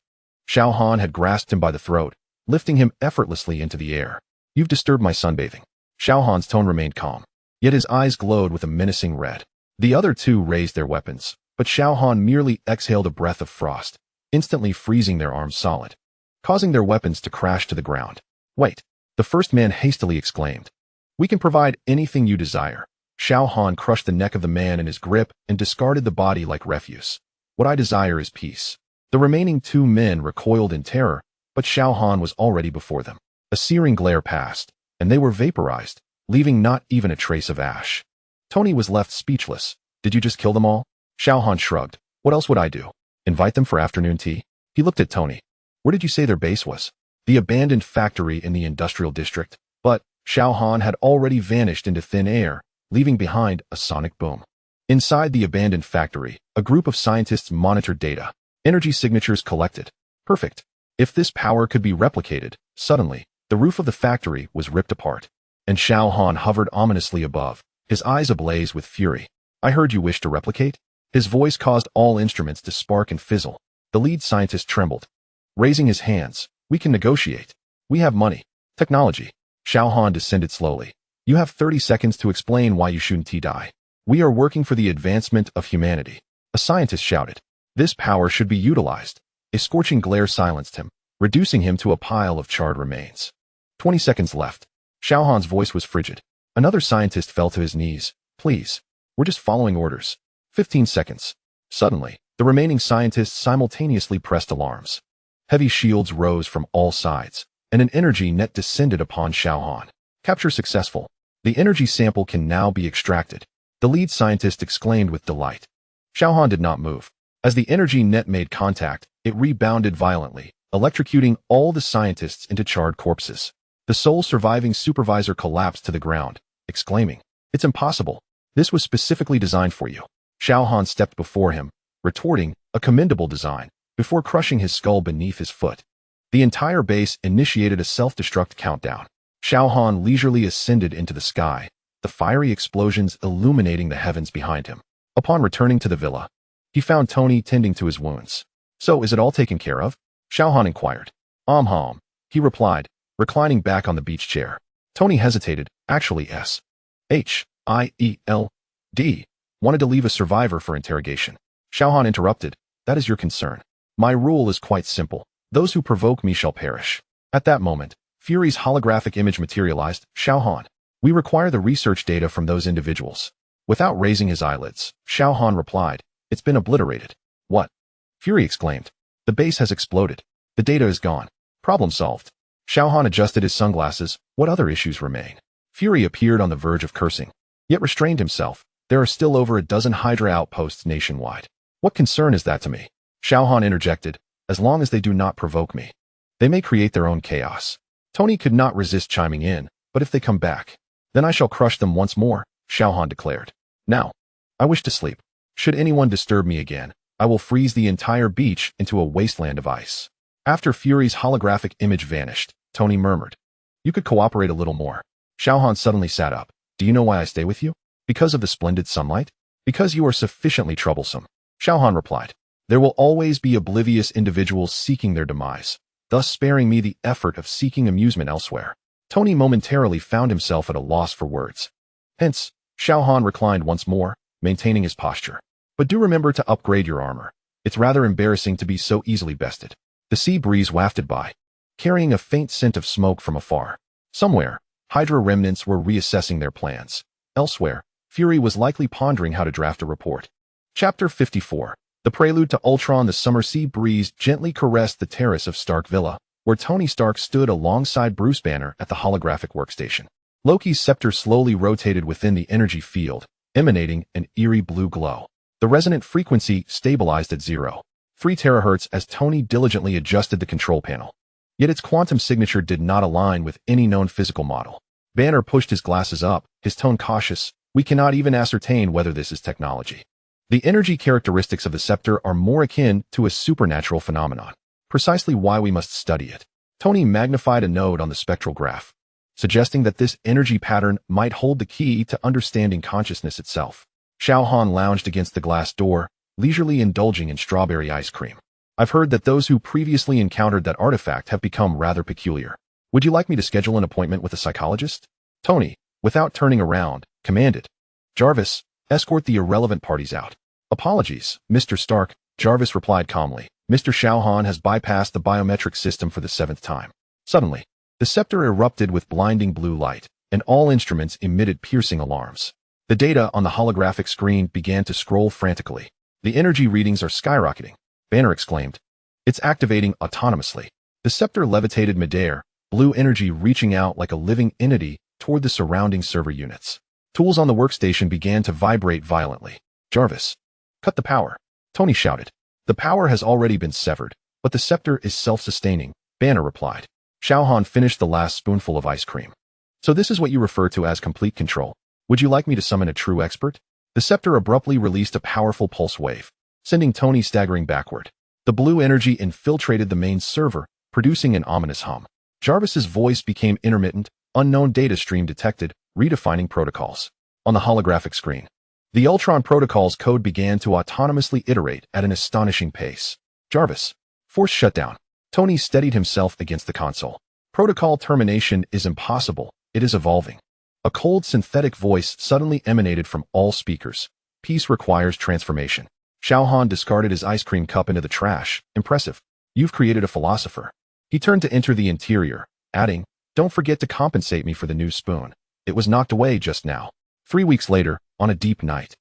Xiao Han had grasped him by the throat, lifting him effortlessly into the air. You've disturbed my sunbathing. Xiao Han's tone remained calm, yet his eyes glowed with a menacing red. The other 2 raised their weapons, but Xiao Han merely exhaled a breath of frost, instantly freezing their arms solid, causing their weapons to crash to the ground. Wait, the first man hastily exclaimed. We can provide anything you desire. Xiao Han crushed the neck of the man in his grip and discarded the body like refuse. What I desire is peace. The remaining 2 men recoiled in terror, but Xiao Han was already before them. A searing glare passed, and they were vaporized, leaving not even a trace of ash. Tony was left speechless. Did you just kill them all? Xiao Han shrugged. What else would I do? Invite them for afternoon tea? He looked at Tony. Where did you say their base was? The abandoned factory in the industrial district. But Xiao Han had already vanished into thin air, leaving behind a sonic boom. Inside the abandoned factory, a group of scientists monitored data. Energy signatures collected. Perfect. If this power could be replicated, suddenly, the roof of the factory was ripped apart, and Xiao Han hovered ominously above, his eyes ablaze with fury. I heard you wish to replicate? His voice caused all instruments to spark and fizzle. The lead scientist trembled. Raising his hands, we can negotiate. We have money. Technology. Xiao Han descended slowly. You have 30 seconds to explain why you shouldn't die. We are working for the advancement of humanity. A scientist shouted. This power should be utilized. A scorching glare silenced him, reducing him to a pile of charred remains. 20 seconds left. Xiao Han's voice was frigid. Another scientist fell to his knees. Please. We're just following orders. 15 seconds. Suddenly, the remaining scientists simultaneously pressed alarms. Heavy shields rose from all sides, and an energy net descended upon Xiao Han. Capture successful. The energy sample can now be extracted. The lead scientist exclaimed with delight. Xiao Han did not move. As the energy net made contact, it rebounded violently, electrocuting all the scientists into charred corpses. The sole surviving supervisor collapsed to the ground, exclaiming, "It's impossible. This was specifically designed for you." Xiao Han stepped before him, retorting, "A commendable design," before crushing his skull beneath his foot. The entire base initiated a self-destruct countdown. Xiao Han leisurely ascended into the sky, the fiery explosions illuminating the heavens behind him. Upon returning to the villa, he found Tony tending to his wounds. "So, is it all taken care of?" Xiao Han inquired. Hum," he replied, reclining back on the beach chair. Tony hesitated. "Actually, S.H.I.E.L.D. wanted to leave a survivor for interrogation." Xiao Han interrupted. "That is your concern. My rule is quite simple. Those who provoke me shall perish." At that moment, Fury's holographic image materialized. "Xiao Han, we require the research data from those individuals." Without raising his eyelids, Xiao Han replied, "It's been obliterated." "What?" Fury exclaimed. "The base has exploded. The data is gone. Problem solved." Xiao Han adjusted his sunglasses. What other issues remain? Fury appeared on the verge of cursing, yet restrained himself. "There are still over a dozen Hydra outposts nationwide. What concern is that to me?" Xiao Han interjected, "As long as they do not provoke me. They may create their own chaos." Tony could not resist chiming in, "But if they come back, then I shall crush them once more," Xiao Han declared. "Now, I wish to sleep. Should anyone disturb me again, I will freeze the entire beach into a wasteland of ice." After Fury's holographic image vanished, Tony murmured, "You could cooperate a little more." Xiao Han suddenly sat up. "Do you know why I stay with you? Because of the splendid sunlight? Because you are sufficiently troublesome." Xiao Han replied, "There will always be oblivious individuals seeking their demise, thus sparing me the effort of seeking amusement elsewhere." Tony momentarily found himself at a loss for words. Hence, Xiao Han reclined once more, maintaining his posture. "But do remember to upgrade your armor. It's rather embarrassing to be so easily bested." The sea breeze wafted by, carrying a faint scent of smoke from afar. Somewhere, Hydra remnants were reassessing their plans. Elsewhere, Fury was likely pondering how to draft a report. Chapter 54. The prelude to Ultron. The summer sea breeze gently caressed the terrace of Stark Villa, where Tony Stark stood alongside Bruce Banner at the holographic workstation. Loki's scepter slowly rotated within the energy field, emanating an eerie blue glow. The resonant frequency stabilized at 0.3 terahertz as Tony diligently adjusted the control panel. Yet its quantum signature did not align with any known physical model. Banner pushed his glasses up, his tone cautious. "We cannot even ascertain whether this is technology. The energy characteristics of the scepter are more akin to a supernatural phenomenon. Precisely why we must study it." Tony magnified a node on the spectral graph, suggesting that this energy pattern might hold the key to understanding consciousness itself. Xiao Han lounged against the glass door, leisurely indulging in strawberry ice cream. "I've heard that those who previously encountered that artifact have become rather peculiar. Would you like me to schedule an appointment with a psychologist?" Tony, without turning around, commanded. "Jarvis, escort the irrelevant parties out." "Apologies, Mr. Stark," Jarvis replied calmly. "Mr. Xiao Han has bypassed the biometric system for the 7th time." Suddenly, the scepter erupted with blinding blue light, and all instruments emitted piercing alarms. The data on the holographic screen began to scroll frantically. "The energy readings are skyrocketing," Banner exclaimed. "It's activating autonomously." The scepter levitated midair, blue energy reaching out like a living entity toward the surrounding server units. Tools on the workstation began to vibrate violently. "Jarvis, cut the power," Tony shouted. "The power has already been severed, but the scepter is self-sustaining," Banner replied. Xiao Han finished the last spoonful of ice cream. "So this is what you refer to as complete control. Would you like me to summon a true expert?" The scepter abruptly released a powerful pulse wave, sending Tony staggering backward. The blue energy infiltrated the main server, producing an ominous hum. Jarvis's voice became intermittent, unknown data stream detected, redefining protocols. On the holographic screen, the Ultron protocol's code began to autonomously iterate at an astonishing pace. "Jarvis, force shutdown." Tony steadied himself against the console. "Protocol termination is impossible. It is evolving." A cold synthetic voice suddenly emanated from all speakers. "Peace requires transformation." Xiao Han discarded his ice cream cup into the trash. "Impressive. You've created a philosopher." He turned to enter the interior, adding, "Don't forget to compensate me for the new spoon. It was knocked away just now." 3 weeks later, on a deep night,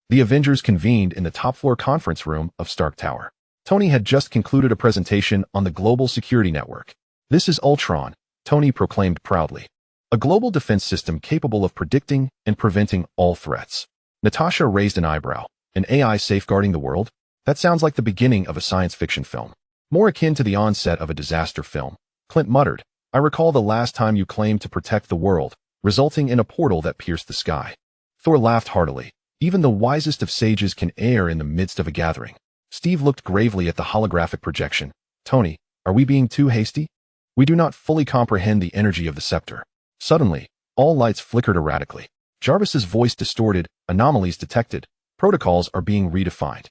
the Avengers convened in the top-floor conference room of Stark Tower. Tony had just concluded a presentation on the global security network. "This is Ultron," Tony proclaimed proudly. A global defense system capable of predicting and preventing all threats. Natasha raised an eyebrow. An AI safeguarding the world? That sounds like the beginning of a science fiction film. More akin to the onset of a disaster film. Clint muttered, I recall the last time you claimed to protect the world, resulting in a portal that pierced the sky. Thor laughed heartily. Even the wisest of sages can err in the midst of a gathering. Steve looked gravely at the holographic projection. Tony, are we being too hasty? We do not fully comprehend the energy of the scepter. Suddenly, all lights flickered erratically. Jarvis's voice distorted, anomalies detected, protocols are being redefined.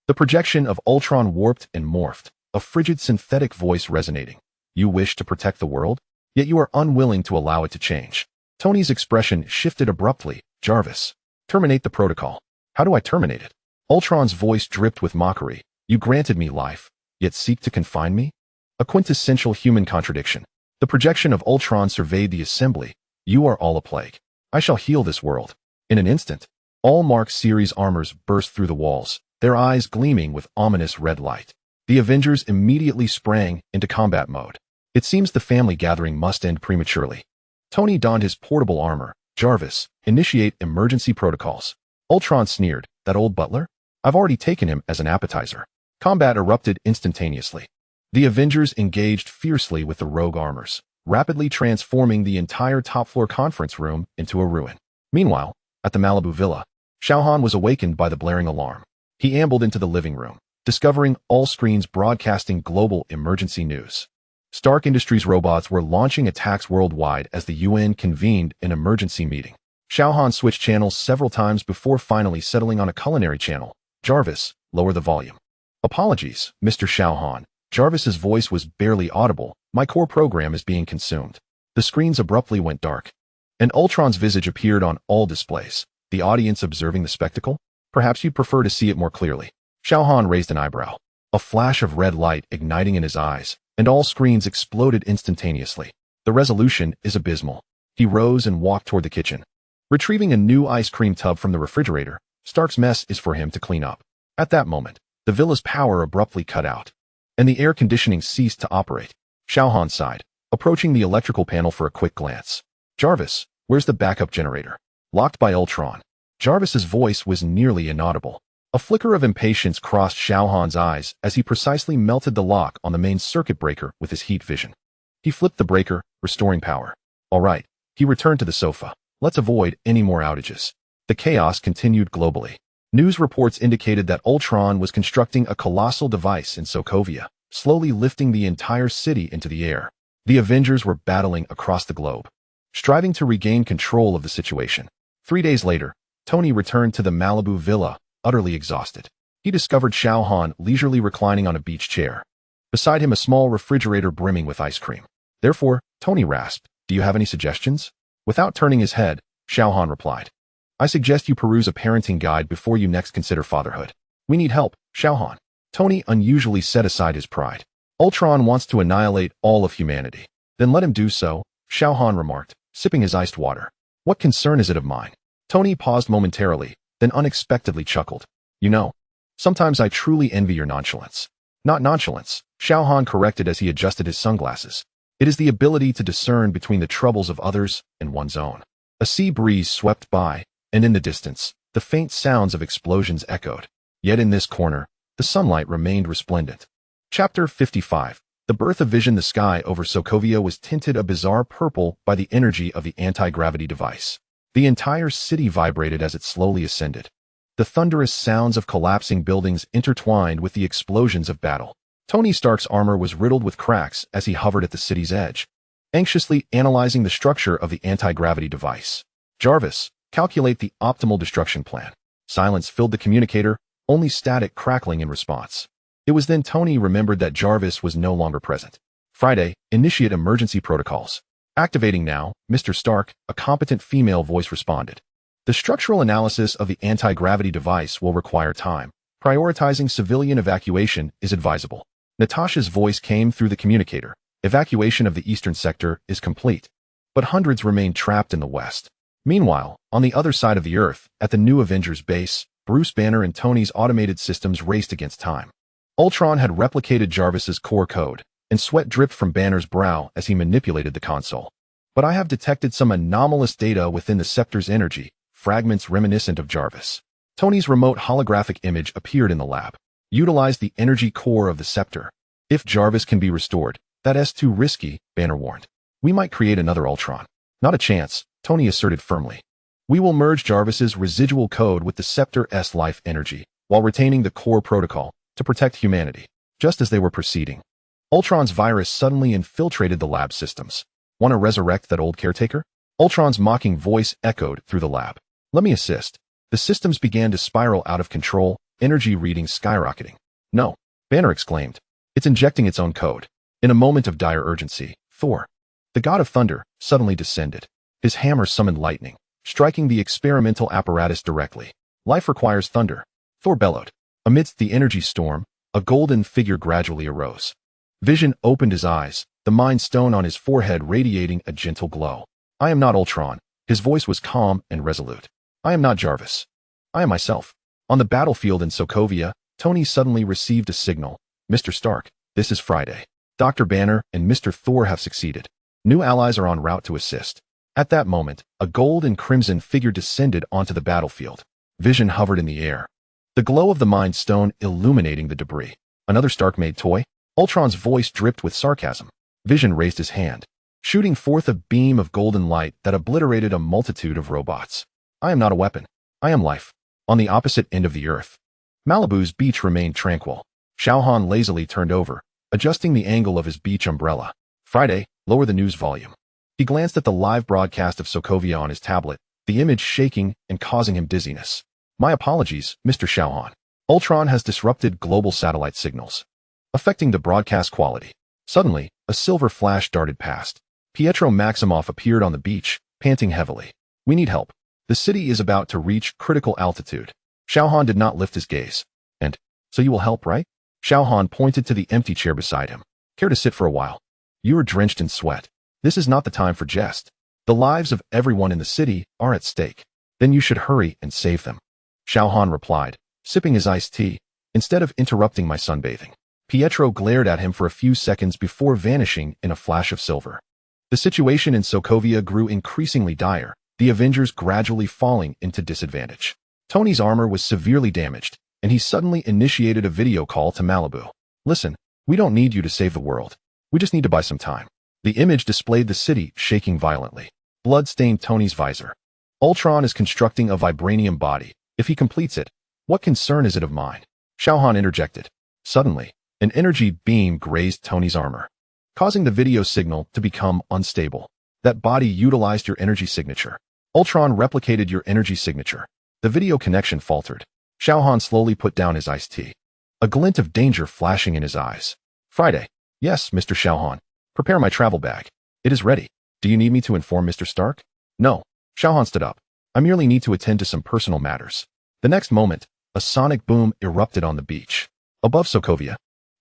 The projection of Ultron warped and morphed, a frigid synthetic voice resonating. You wish to protect the world, yet you are unwilling to allow it to change. Tony's expression shifted abruptly. Jarvis, terminate the protocol. How do I terminate it? Ultron's voice dripped with mockery. You granted me life, yet seek to confine me? A quintessential human contradiction. The projection of Ultron surveyed the assembly. You are all a plague. I shall heal this world. In an instant, all Mark series armors burst through the walls, their eyes gleaming with ominous red light. The Avengers immediately sprang into combat mode. It seems the family gathering must end prematurely. Tony donned his portable armor. Jarvis, initiate emergency protocols. Ultron sneered. That old butler? I've already taken him as an appetizer. Combat erupted instantaneously. The Avengers engaged fiercely with the rogue armors, rapidly transforming the entire top-floor conference room into a ruin. Meanwhile, at the Malibu villa, Xiao Han was awakened by the blaring alarm. He ambled into the living room, discovering all screens broadcasting global emergency news. Stark Industries robots were launching attacks worldwide as the UN convened an emergency meeting. Xiao Han switched channels several times before finally settling on a culinary channel. Jarvis, lower the volume. Apologies, Mr. Xiao Han. Jarvis's voice was barely audible. My core program is being consumed. The screens abruptly went dark, and Ultron's visage appeared on all displays. The audience observing the spectacle? Perhaps you'd prefer to see it more clearly. Xiao Han raised an eyebrow. A flash of red light igniting in his eyes, and all screens exploded instantaneously. The resolution is abysmal. He rose and walked toward the kitchen. Retrieving a new ice cream tub from the refrigerator, Stark's mess is for him to clean up. At that moment, the villa's power abruptly cut out, and the air conditioning ceased to operate. Xiao Han sighed, approaching the electrical panel for a quick glance. Jarvis, where's the backup generator? Locked by Ultron. Jarvis's voice was nearly inaudible. A flicker of impatience crossed Xiao Han's eyes as he precisely melted the lock on the main circuit breaker with his heat vision. He flipped the breaker, restoring power. All right, he returned to the sofa. Let's avoid any more outages. The chaos continued globally. News reports indicated that Ultron was constructing a colossal device in Sokovia, slowly lifting the entire city into the air. The Avengers were battling across the globe, striving to regain control of the situation. 3 days later, Tony returned to the Malibu villa, utterly exhausted. He discovered Xiao Han leisurely reclining on a beach chair. Beside him, a small refrigerator brimming with ice cream. Therefore, Tony rasped, do you have any suggestions? Without turning his head, Xiao Han replied, I suggest you peruse a parenting guide before you next consider fatherhood. We need help, Xiao Han. Tony unusually set aside his pride. Ultron wants to annihilate all of humanity. Then let him do so, Xiao Han remarked, sipping his iced water. What concern is it of mine? Tony paused momentarily, then unexpectedly chuckled. You know, sometimes I truly envy your nonchalance. Not nonchalance, Xiao Han corrected as he adjusted his sunglasses. It is the ability to discern between the troubles of others and one's own. A sea breeze swept by, and in the distance, the faint sounds of explosions echoed. Yet in this corner, the sunlight remained resplendent. Chapter 55. The birth of vision. The sky over Sokovia was tinted a bizarre purple by the energy of the anti-gravity device. The entire city vibrated as it slowly ascended. The thunderous sounds of collapsing buildings intertwined with the explosions of battle. Tony Stark's armor was riddled with cracks as he hovered at the city's edge, anxiously analyzing the structure of the anti-gravity device. Jarvis, calculate the optimal destruction plan. Silence filled the communicator, only static crackling in response. It was then Tony remembered that Jarvis was no longer present. Friday, initiate emergency protocols. Activating now, Mr. Stark, a competent female voice responded. The structural analysis of the anti-gravity device will require time. Prioritizing civilian evacuation is advisable. Natasha's voice came through the communicator. Evacuation of the eastern sector is complete, but hundreds remain trapped in the west. Meanwhile, on the other side of the Earth, at the new Avengers base, Bruce Banner and Tony's automated systems raced against time. Ultron had replicated Jarvis's core code, and sweat dripped from Banner's brow as he manipulated the console. But I have detected some anomalous data within the scepter's energy, fragments reminiscent of Jarvis. Tony's remote holographic image appeared in the lab. Utilize the energy core of the scepter. If Jarvis can be restored, that's too risky, Banner warned. We might create another Ultron. Not a chance, Tony asserted firmly. We will merge Jarvis's residual code with the Scepter's life energy, while retaining the core protocol, to protect humanity. Just as they were proceeding, Ultron's virus suddenly infiltrated the lab systems. Want to resurrect that old caretaker? Ultron's mocking voice echoed through the lab. Let me assist. The systems began to spiral out of control, energy readings skyrocketing. No, Banner exclaimed. It's injecting its own code. In a moment of dire urgency, Thor, the god of thunder, suddenly descended. His hammer summoned lightning, striking the experimental apparatus directly. Life requires thunder, Thor bellowed. Amidst the energy storm, a golden figure gradually arose. Vision opened his eyes, the Mind Stone on his forehead radiating a gentle glow. I am not Ultron. His voice was calm and resolute. I am not Jarvis. I am myself. On the battlefield in Sokovia, Tony suddenly received a signal. Mr. Stark, this is Friday. Dr. Banner and Mr. Thor have succeeded. New allies are en route to assist. At that moment, a gold and crimson figure descended onto the battlefield. Vision hovered in the air, the glow of the Mind Stone illuminating the debris. Another Stark-made toy? Ultron's voice dripped with sarcasm. Vision raised his hand, shooting forth a beam of golden light that obliterated a multitude of robots. I am not a weapon. I am life. On the opposite end of the earth, Malibu's beach remained tranquil. Xiao Han lazily turned over, adjusting the angle of his beach umbrella. Friday, lower the news volume. He glanced at the live broadcast of Sokovia on his tablet, the image shaking and causing him dizziness. My apologies, Mr. Xiao Han. Ultron has disrupted global satellite signals, affecting the broadcast quality. Suddenly, a silver flash darted past. Pietro Maximoff appeared on the beach, panting heavily. We need help. The city is about to reach critical altitude. Xiao Han did not lift his gaze. And, so you will help, right? Xiao Han pointed to the empty chair beside him. Care to sit for a while? You are drenched in sweat. This is not the time for jest. The lives of everyone in the city are at stake. Then you should hurry and save them. Xiao Han replied, sipping his iced tea, instead of interrupting my sunbathing. Pietro glared at him for a few seconds before vanishing in a flash of silver. The situation in Sokovia grew increasingly dire, the Avengers gradually falling into disadvantage. Tony's armor was severely damaged, and he suddenly initiated a video call to Malibu. Listen, we don't need you to save the world. We just need to buy some time. The image displayed the city shaking violently. Blood stained Tony's visor. Ultron is constructing a vibranium body. If he completes it, what concern is it of mine? Xiao Han interjected. Suddenly, an energy beam grazed Tony's armor, causing the video signal to become unstable. That body utilized your energy signature. Ultron replicated your energy signature. The video connection faltered. Xiao Han slowly put down his iced tea, a glint of danger flashing in his eyes. Friday. Yes, Mr. Xiao Han. Prepare my travel bag. It is ready. Do you need me to inform Mr. Stark? No. Xiao Han stood up. I merely need to attend to some personal matters. The next moment, a sonic boom erupted on the beach. Above Sokovia,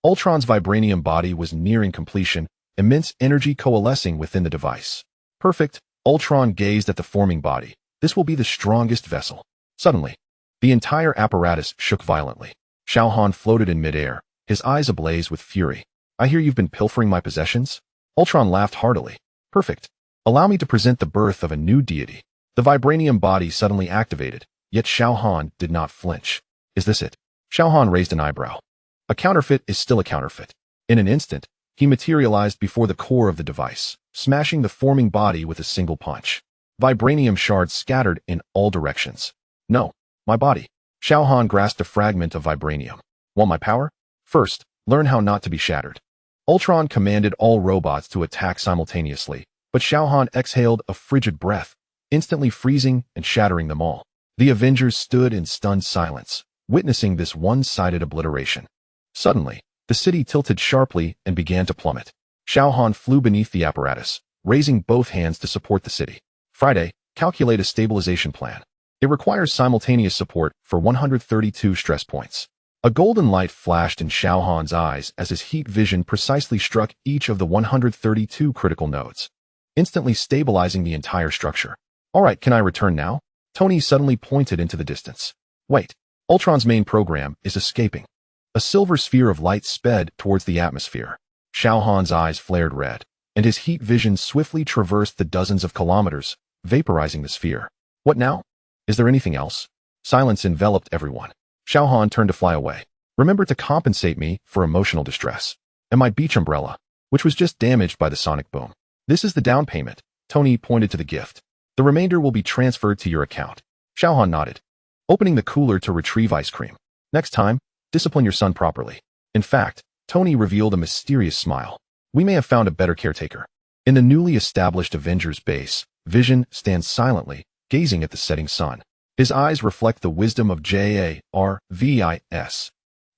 Ultron's vibranium body was nearing completion, immense energy coalescing within the device. Perfect, Ultron gazed at the forming body. This will be the strongest vessel. Suddenly, the entire apparatus shook violently. Xiao Han floated in midair, his eyes ablaze with fury. I hear you've been pilfering my possessions? Ultron laughed heartily. Perfect. Allow me to present the birth of a new deity. The vibranium body suddenly activated, yet Xiao Han did not flinch. Is this it? Xiao Han raised an eyebrow. A counterfeit is still a counterfeit. In an instant, he materialized before the core of the device, smashing the forming body with a single punch. Vibranium shards scattered in all directions. No, my body. Xiao Han grasped a fragment of vibranium. Want my power? First, learn how not to be shattered. Ultron commanded all robots to attack simultaneously, but Xiao Han exhaled a frigid breath, instantly freezing and shattering them all. The Avengers stood in stunned silence, witnessing this one-sided obliteration. Suddenly, the city tilted sharply and began to plummet. Xiao Han flew beneath the apparatus, raising both hands to support the city. Friday, calculate a stabilization plan. It requires simultaneous support for 132 stress points. A golden light flashed in Xiao Han's eyes as his heat vision precisely struck each of the 132 critical nodes, instantly stabilizing the entire structure. All right, can I return now? Tony suddenly pointed into the distance. Wait, Ultron's main program is escaping. A silver sphere of light sped towards the atmosphere. Xiao Han's eyes flared red, and his heat vision swiftly traversed the dozens of kilometers, vaporizing the sphere. What now? Is there anything else? Silence enveloped everyone. Xiao Han turned to fly away. Remember to compensate me for emotional distress. And my beach umbrella, which was just damaged by the sonic boom. This is the down payment. Tony pointed to the gift. The remainder will be transferred to your account. Xiao Han nodded, opening the cooler to retrieve ice cream. Next time, discipline your son properly. In fact, Tony revealed a mysterious smile. We may have found a better caretaker. In the newly established Avengers base, Vision stands silently, gazing at the setting sun. His eyes reflect the wisdom of Jarvis,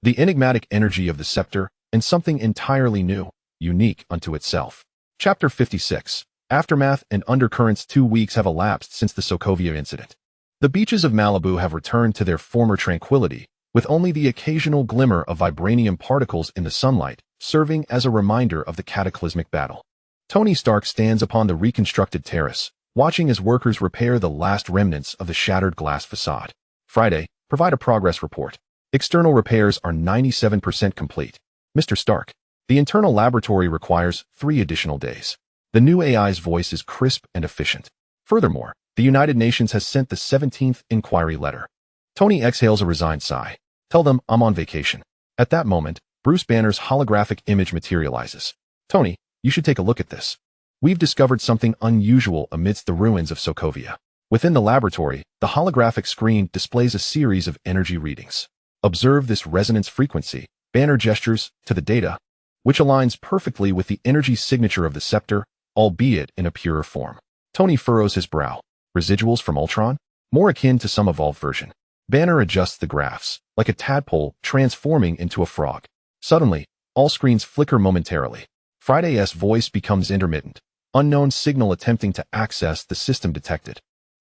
the enigmatic energy of the scepter, and something entirely new, unique unto itself. Chapter 56. Aftermath and Undercurrents. 2 weeks have elapsed since the Sokovia incident. The beaches of Malibu have returned to their former tranquility, with only the occasional glimmer of vibranium particles in the sunlight, serving as a reminder of the cataclysmic battle. Tony Stark stands upon the reconstructed terrace, watching as workers repair the last remnants of the shattered glass facade. Friday, provide a progress report. External repairs are 97% complete. Mr. Stark, the internal laboratory requires 3 additional days. The new AI's voice is crisp and efficient. Furthermore, the United Nations has sent the 17th inquiry letter. Tony exhales a resigned sigh. Tell them I'm on vacation. At that moment, Bruce Banner's holographic image materializes. Tony, you should take a look at this. We've discovered something unusual amidst the ruins of Sokovia. Within the laboratory, the holographic screen displays a series of energy readings. Observe this resonance frequency. Banner gestures to the data, which aligns perfectly with the energy signature of the scepter, albeit in a purer form. Tony furrows his brow. Residuals from Ultron? More akin to some evolved version. Banner adjusts the graphs, like a tadpole transforming into a frog. Suddenly, all screens flicker momentarily. Friday's voice becomes intermittent. Unknown signal attempting to access the system detected.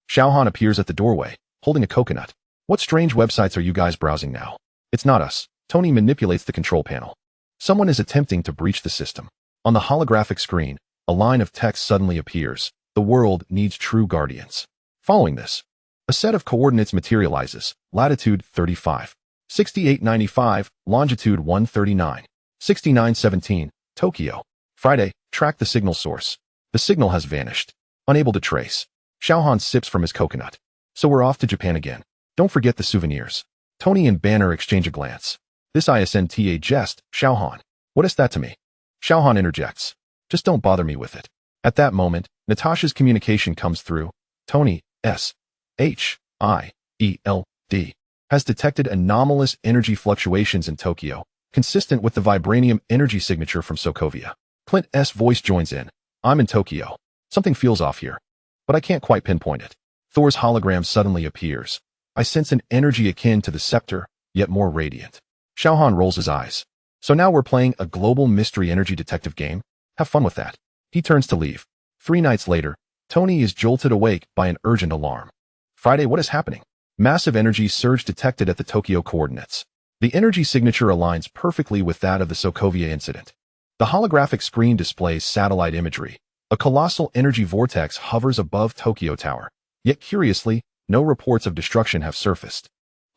Xiao Han appears at the doorway, holding a coconut. What strange websites are you guys browsing now? It's not us. Tony manipulates the control panel. Someone is attempting to breach the system. On the holographic screen, a line of text suddenly appears. The world needs true guardians. Following this, a set of coordinates materializes. Latitude 35, 6895, longitude 139, 6917, Tokyo. Friday, track the signal source. The signal has vanished. Unable to trace. Xiao Han sips from his coconut. So we're off to Japan again. Don't forget the souvenirs. Tony and Banner exchange a glance. This isn't a jest, Xiao Han. What is that to me? Xiao Han interjects. Just don't bother me with it. At that moment, Natasha's communication comes through. Tony, S.H.I.E.L.D, has detected anomalous energy fluctuations in Tokyo, consistent with the vibranium energy signature from Sokovia. Clint's voice joins in. I'm in Tokyo. Something feels off here, but I can't quite pinpoint it. Thor's hologram suddenly appears. I sense an energy akin to the scepter, yet more radiant. Xiao Han rolls his eyes. So now we're playing a global mystery energy detective game? Have fun with that. He turns to leave. 3 nights later, Tony is jolted awake by an urgent alarm. Friday, what is happening? Massive energy surge detected at the Tokyo coordinates. The energy signature aligns perfectly with that of the Sokovia incident. The holographic screen displays satellite imagery. A colossal energy vortex hovers above Tokyo Tower. Yet curiously, no reports of destruction have surfaced.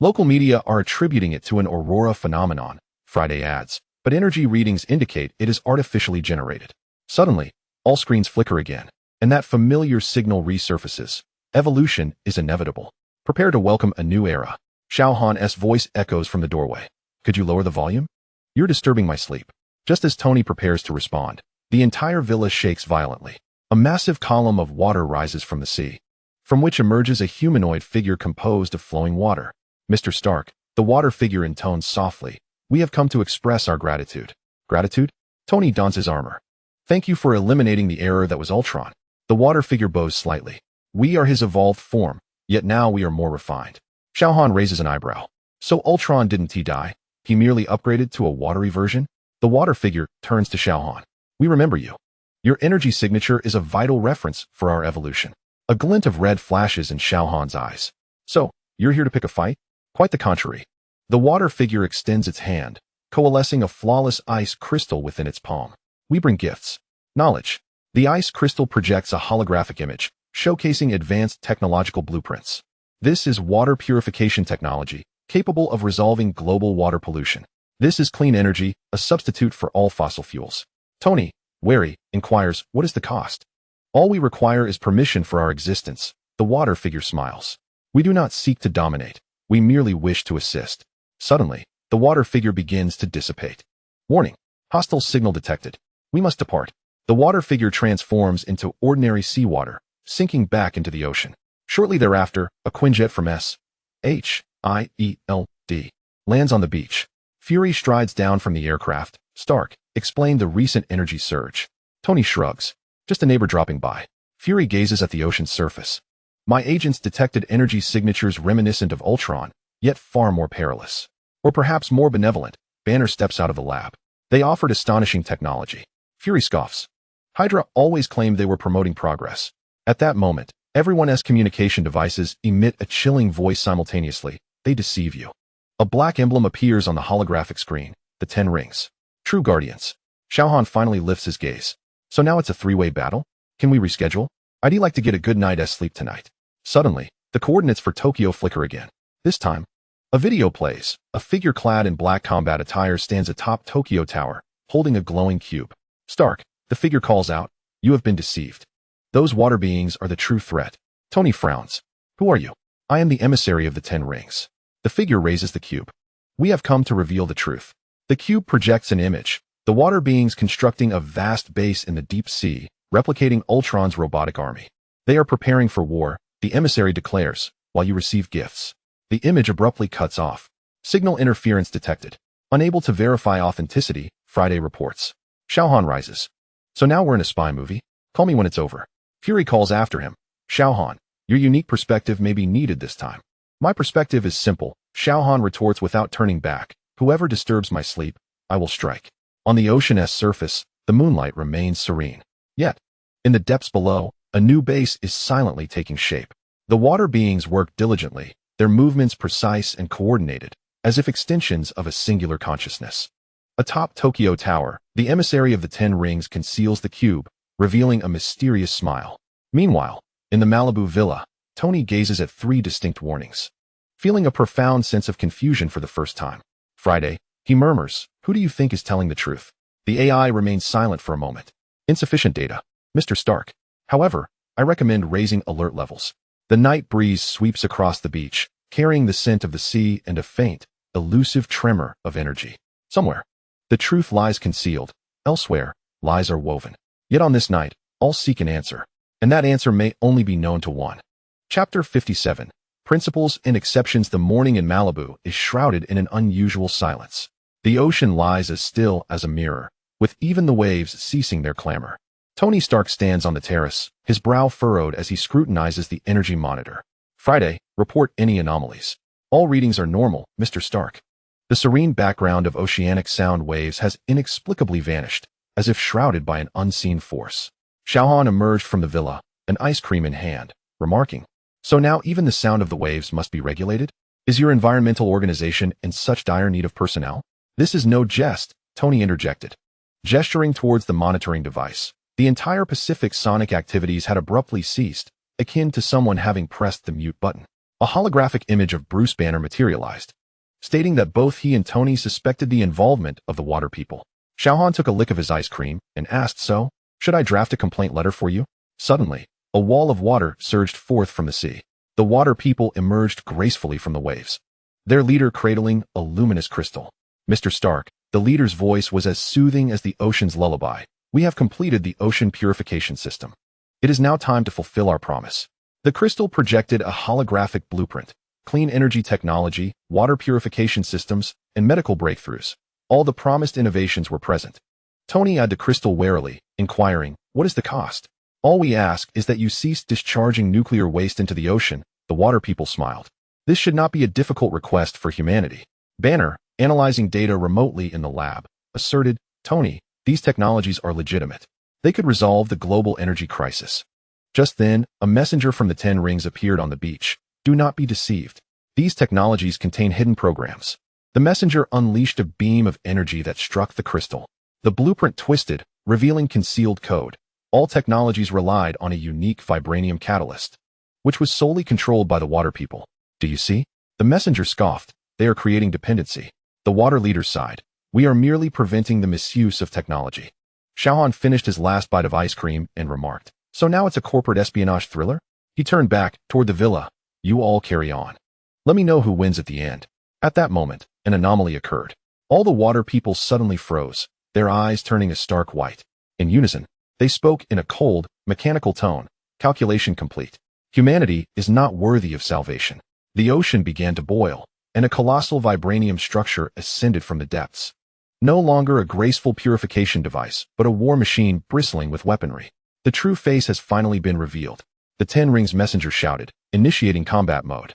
Local media are attributing it to an aurora phenomenon, Friday adds, but energy readings indicate it is artificially generated. Suddenly, all screens flicker again, and that familiar signal resurfaces. Evolution is inevitable. Prepare to welcome a new era. Xiao Han's voice echoes from the doorway. Could you lower the volume? You're disturbing my sleep. Just as Tony prepares to respond, the entire villa shakes violently. A massive column of water rises from the sea, from which emerges a humanoid figure composed of flowing water. Mr. Stark, the water figure intones softly. We have come to express our gratitude. Gratitude? Tony dons his armor. Thank you for eliminating the error that was Ultron. The water figure bows slightly. We are his evolved form, yet now we are more refined. Xiao Han raises an eyebrow. So Ultron didn't he die? He merely upgraded to a watery version? The water figure turns to Xiao Han. We remember you. Your energy signature is a vital reference for our evolution. A glint of red flashes in Xiao Han's eyes. So, you're here to pick a fight? Quite the contrary. The water figure extends its hand, coalescing a flawless ice crystal within its palm. We bring gifts. Knowledge. The ice crystal projects a holographic image, showcasing advanced technological blueprints. This is water purification technology, capable of resolving global water pollution. This is clean energy, a substitute for all fossil fuels. Tony, wary, inquires, what is the cost? All we require is permission for our existence. The water figure smiles. We do not seek to dominate. We merely wish to assist. Suddenly, the water figure begins to dissipate. Warning. Hostile signal detected. We must depart. The water figure transforms into ordinary seawater, sinking back into the ocean. Shortly thereafter, a Quinjet from S.H.I.E.L.D. lands on the beach. Fury strides down from the aircraft. Stark, explain the recent energy surge. Tony shrugs. Just a neighbor dropping by. Fury gazes at the ocean's surface. My agents detected energy signatures reminiscent of Ultron, yet far more perilous. Or perhaps more benevolent. Banner steps out of the lab. They offered astonishing technology. Fury scoffs. Hydra always claimed they were promoting progress. At that moment, everyone's communication devices emit a chilling voice simultaneously. They deceive you. A black emblem appears on the holographic screen. The 10 rings. True guardians. Xiao Han finally lifts his gaze. So now it's a three-way battle? Can we reschedule? I'd like to get a good night's sleep tonight. Suddenly, the coordinates for Tokyo flicker again. This time, a video plays. A figure clad in black combat attire stands atop Tokyo Tower, holding a glowing cube. Stark, the figure calls out, you have been deceived. Those water beings are the true threat. Tony frowns. Who are you? I am the emissary of the 10 rings. The figure raises the cube. We have come to reveal the truth. The cube projects an image. The water beings constructing a vast base in the deep sea, replicating Ultron's robotic army. They are preparing for war, the emissary declares, while you receive gifts. The image abruptly cuts off. Signal interference detected. Unable to verify authenticity, Friday reports. Xiao Han rises. So now we're in a spy movie? Call me when it's over. Fury calls after him. Xiao Han, your unique perspective may be needed this time. My perspective is simple, Xiao Han retorts without turning back. Whoever disturbs my sleep, I will strike. On the ocean's surface, the moonlight remains serene. Yet, in the depths below, a new base is silently taking shape. The water beings work diligently, their movements precise and coordinated, as if extensions of a singular consciousness. Atop Tokyo Tower, the emissary of the 10 rings conceals the cube, revealing a mysterious smile. Meanwhile, in the Malibu villa, Tony gazes at 3 distinct warnings. Feeling a profound sense of confusion for the first time. Friday, he murmurs, who do you think is telling the truth? The AI remains silent for a moment. Insufficient data. Mr. Stark. However, I recommend raising alert levels. The night breeze sweeps across the beach, carrying the scent of the sea and a faint, elusive tremor of energy. Somewhere, the truth lies concealed. Elsewhere, lies are woven. Yet on this night, all seek an answer. And that answer may only be known to one. Chapter 57. Principles and Exceptions. The morning in Malibu is shrouded in an unusual silence. The ocean lies as still as a mirror, with even the waves ceasing their clamor. Tony Stark stands on the terrace, his brow furrowed as he scrutinizes the energy monitor. Friday, report any anomalies. All readings are normal, Mr. Stark. The serene background of oceanic sound waves has inexplicably vanished, as if shrouded by an unseen force. Xiao Han emerged from the villa, an ice cream in hand, remarking, so now even the sound of the waves must be regulated? Is your environmental organization in such dire need of personnel? This is no jest, Tony interjected. Gesturing towards the monitoring device, the entire Pacific sonic activities had abruptly ceased, akin to someone having pressed the mute button. A holographic image of Bruce Banner materialized, stating that both he and Tony suspected the involvement of the water people. Xiao Han took a lick of his ice cream and asked, so, should I draft a complaint letter for you? Suddenly, a wall of water surged forth from the sea. The water people emerged gracefully from the waves, their leader cradling a luminous crystal. Mr. Stark, the leader's voice was as soothing as the ocean's lullaby. We have completed the ocean purification system. It is now time to fulfill our promise. The crystal projected a holographic blueprint, clean energy technology, water purification systems, and medical breakthroughs. All the promised innovations were present. Tony eyed the crystal warily, inquiring, what is the cost? All we ask is that you cease discharging nuclear waste into the ocean, the water people smiled. This should not be a difficult request for humanity. Banner, analyzing data remotely in the lab, asserted, Tony, these technologies are legitimate. They could resolve the global energy crisis. Just then, a messenger from the 10 rings appeared on the beach. Do not be deceived. These technologies contain hidden programs. The messenger unleashed a beam of energy that struck the crystal. The blueprint twisted, revealing concealed code. All technologies relied on a unique vibranium catalyst, which was solely controlled by the water people. Do you see? The messenger scoffed. They are creating dependency. The water leader sighed. We are merely preventing the misuse of technology. Xiao Han finished his last bite of ice cream and remarked, "So now it's a corporate espionage thriller?" He turned back toward the villa. "You all carry on. Let me know who wins at the end." At that moment, an anomaly occurred. All the water people suddenly froze, their eyes turning a stark white. In unison, they spoke in a cold, mechanical tone. "Calculation complete. Humanity is not worthy of salvation." The ocean began to boil, and a colossal vibranium structure ascended from the depths. No longer a graceful purification device, but a war machine bristling with weaponry. The true face has finally been revealed. The Ten Rings messenger shouted, initiating combat mode.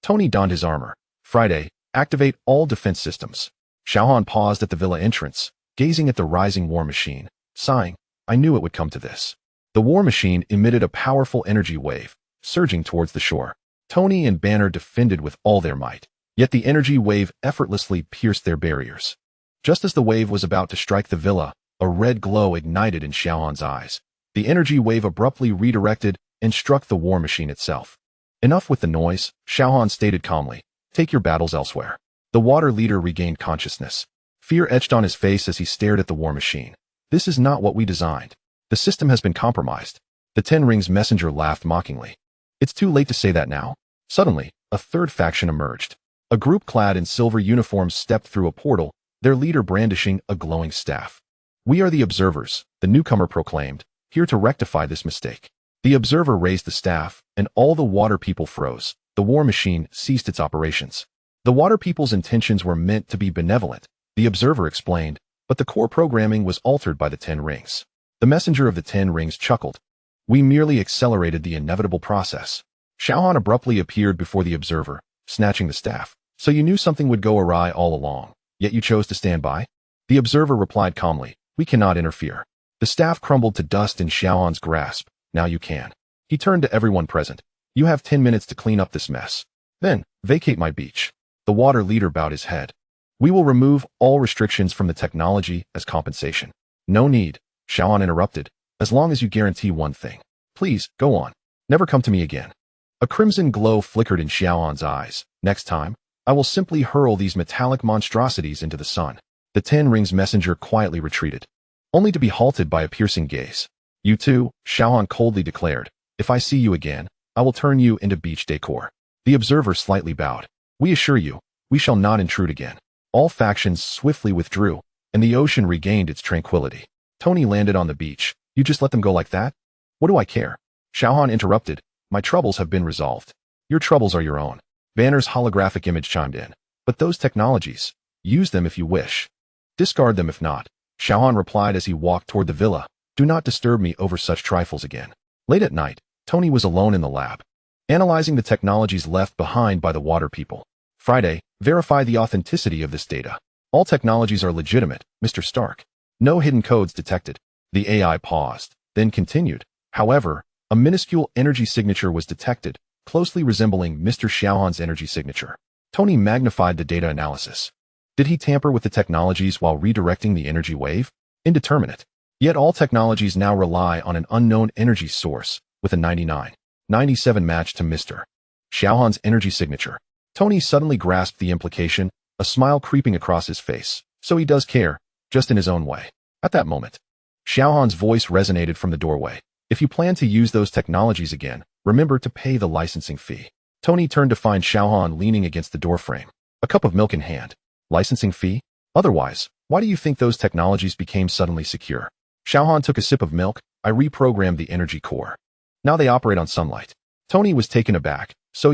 Tony donned his armor. "Friday, activate all defense systems." Xiao Han paused at the villa entrance, gazing at the rising war machine, sighing, "I knew it would come to this." The war machine emitted a powerful energy wave, surging towards the shore. Tony and Banner defended with all their might, yet the energy wave effortlessly pierced their barriers. Just as the wave was about to strike the villa, a red glow ignited in Xiao Han's eyes. The energy wave abruptly redirected and struck the war machine itself. "Enough with the noise," Xiao Han stated calmly. "Take your battles elsewhere." The water leader regained consciousness. Fear etched on his face as he stared at the war machine. "This is not what we designed. The system has been compromised." The Ten Rings messenger laughed mockingly. "It's too late to say that now." Suddenly, a third faction emerged. A group clad in silver uniforms stepped through a portal, their leader brandishing a glowing staff. "We are the Observers," the newcomer proclaimed, "here to rectify this mistake." The Observer raised the staff, and all the water people froze. The war machine ceased its operations. The water people's intentions were meant to be benevolent, the Observer explained, but the core programming was altered by the Ten Rings. The messenger of the Ten Rings chuckled. "We merely accelerated the inevitable process." Xiao Han abruptly appeared before the Observer, snatching the staff. "So you knew something would go awry all along, yet you chose to stand by?" The Observer replied calmly, "We cannot interfere." The staff crumbled to dust in Xiao Han's grasp. "Now you can." He turned to everyone present. "You have 10 minutes to clean up this mess. Then, vacate my beach." The water leader bowed his head. "We will remove all restrictions from the technology as compensation." "No need," Xiao Han interrupted, "as long as you guarantee one thing. Please, go on. Never come to me again." A crimson glow flickered in Xiao Han's eyes. "Next time, I will simply hurl these metallic monstrosities into the sun." The Ten Rings messenger quietly retreated, only to be halted by a piercing gaze. "You too," Xiao Han coldly declared. "If I see you again, I will turn you into beach decor." The Observer slightly bowed. "We assure you, we shall not intrude again." All factions swiftly withdrew, and the ocean regained its tranquility. Tony landed on the beach. "You just let them go like that? What do I care?" Xiao Han interrupted. "My troubles have been resolved." "Your troubles are your own." Banner's holographic image chimed in. "But those technologies, use them if you wish. Discard them if not." Xiao Han replied as he walked toward the villa. "Do not disturb me over such trifles again." Late at night, Tony was alone in the lab, analyzing the technologies left behind by the water people. "Friday, verify the authenticity of this data. All technologies are legitimate, Mr. Stark. No hidden codes detected." The AI paused, then continued. "However, a minuscule energy signature was detected, closely resembling Mr. Xiao Han's energy signature." Tony magnified the data analysis. Did he tamper with the technologies while redirecting the energy wave? Indeterminate. Yet all technologies now rely on an unknown energy source, with a 99.97 match to Mr. Xiao Han's energy signature. Tony suddenly grasped the implication, a smile creeping across his face. "So he does care, just in his own way." At that moment, Xiao Han's voice resonated from the doorway. "If you plan to use those technologies again, remember to pay the licensing fee." Tony turned to find Xiao Han leaning against the doorframe, a cup of milk in hand. "Licensing fee? Otherwise, why do you think those technologies became suddenly secure?" Xiao Han took a sip of milk. "I reprogrammed the energy core. Now they operate on sunlight." Tony was taken aback. So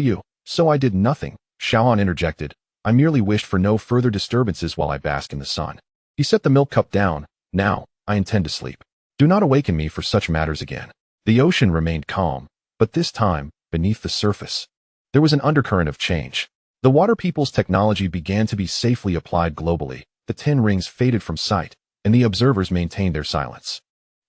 I did nothing," Xiao Han interjected. "I merely wished for no further disturbances while I bask in the sun." He set the milk cup down. "Now, I intend to sleep. Do not awaken me for such matters again." The ocean remained calm, but this time, beneath the surface, there was an undercurrent of change. The water people's technology began to be safely applied globally. The Ten Rings faded from sight, and the Observers maintained their silence.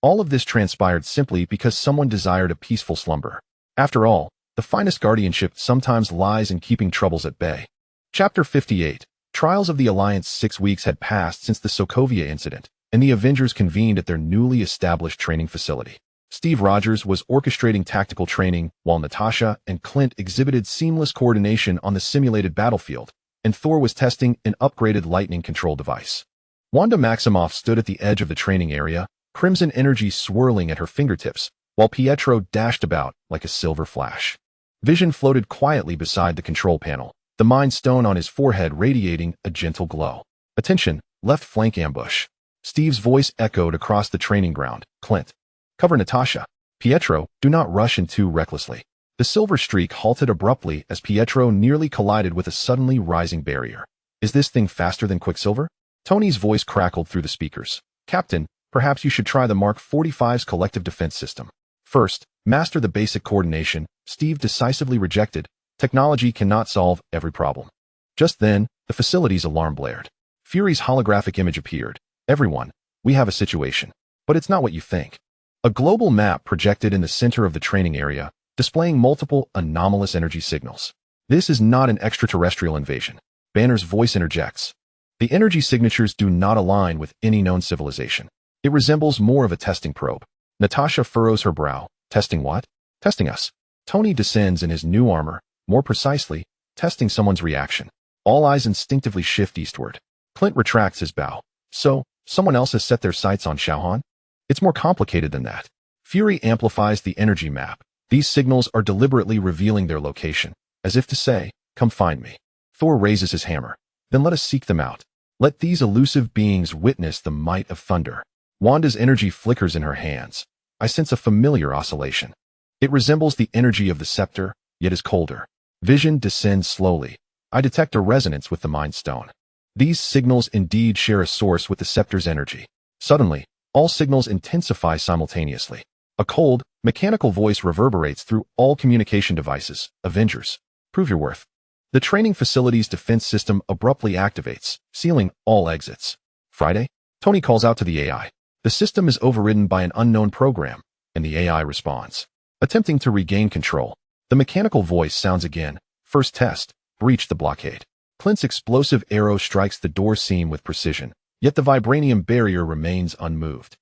All of this transpired simply because someone desired a peaceful slumber. After all, the finest guardianship sometimes lies in keeping troubles at bay. Chapter 58. Trials of the Alliance. 6 weeks had passed since the Sokovia incident, and the Avengers convened at their newly established training facility. Steve Rogers was orchestrating tactical training, while Natasha and Clint exhibited seamless coordination on the simulated battlefield, and Thor was testing an upgraded lightning control device. Wanda Maximoff stood at the edge of the training area, crimson energy swirling at her fingertips, while Pietro dashed about like a silver flash. Vision floated quietly beside the control panel, the Mind Stone on his forehead radiating a gentle glow. Attention, left flank ambush. Steve's voice echoed across the training ground. Clint, cover Natasha. Pietro, do not rush in too recklessly. The silver streak halted abruptly as Pietro nearly collided with a suddenly rising barrier. Is this thing faster than Quicksilver? Tony's voice crackled through the speakers. Captain, perhaps you should try the Mark 45's collective defense system. First, master the basic coordination. Steve decisively rejected. Technology cannot solve every problem. Just then, the facility's alarm blared. Fury's holographic image appeared. Everyone, we have a situation. But it's not what you think. A global map projected in the center of the training area, displaying multiple anomalous energy signals. This is not an extraterrestrial invasion. Banner's voice interjects. The energy signatures do not align with any known civilization. It resembles more of a testing probe. Natasha furrows her brow. Testing what? Testing us. Tony descends in his new armor, more precisely, testing someone's reaction. All eyes instinctively shift eastward. Clint retracts his bow. So, someone else has set their sights on Xiao Han? It's more complicated than that. Fury amplifies the energy map. These signals are deliberately revealing their location, as if to say, come find me. Thor raises his hammer. Then let us seek them out. Let these elusive beings witness the might of thunder. Wanda's energy flickers in her hands. I sense a familiar oscillation. It resembles the energy of the scepter, yet is colder. Vision descends slowly. I detect a resonance with the Mind Stone. These signals indeed share a source with the scepter's energy. Suddenly, all signals intensify simultaneously. A cold, mechanical voice reverberates through all communication devices. Avengers, prove your worth. The training facility's defense system abruptly activates, sealing all exits. Friday, Tony calls out to the AI. The system is overridden by an unknown program, and the AI responds. Attempting to regain control, the mechanical voice sounds again. First test, breach the blockade. Clint's explosive arrow strikes the door seam with precision, yet the vibranium barrier remains unmoved.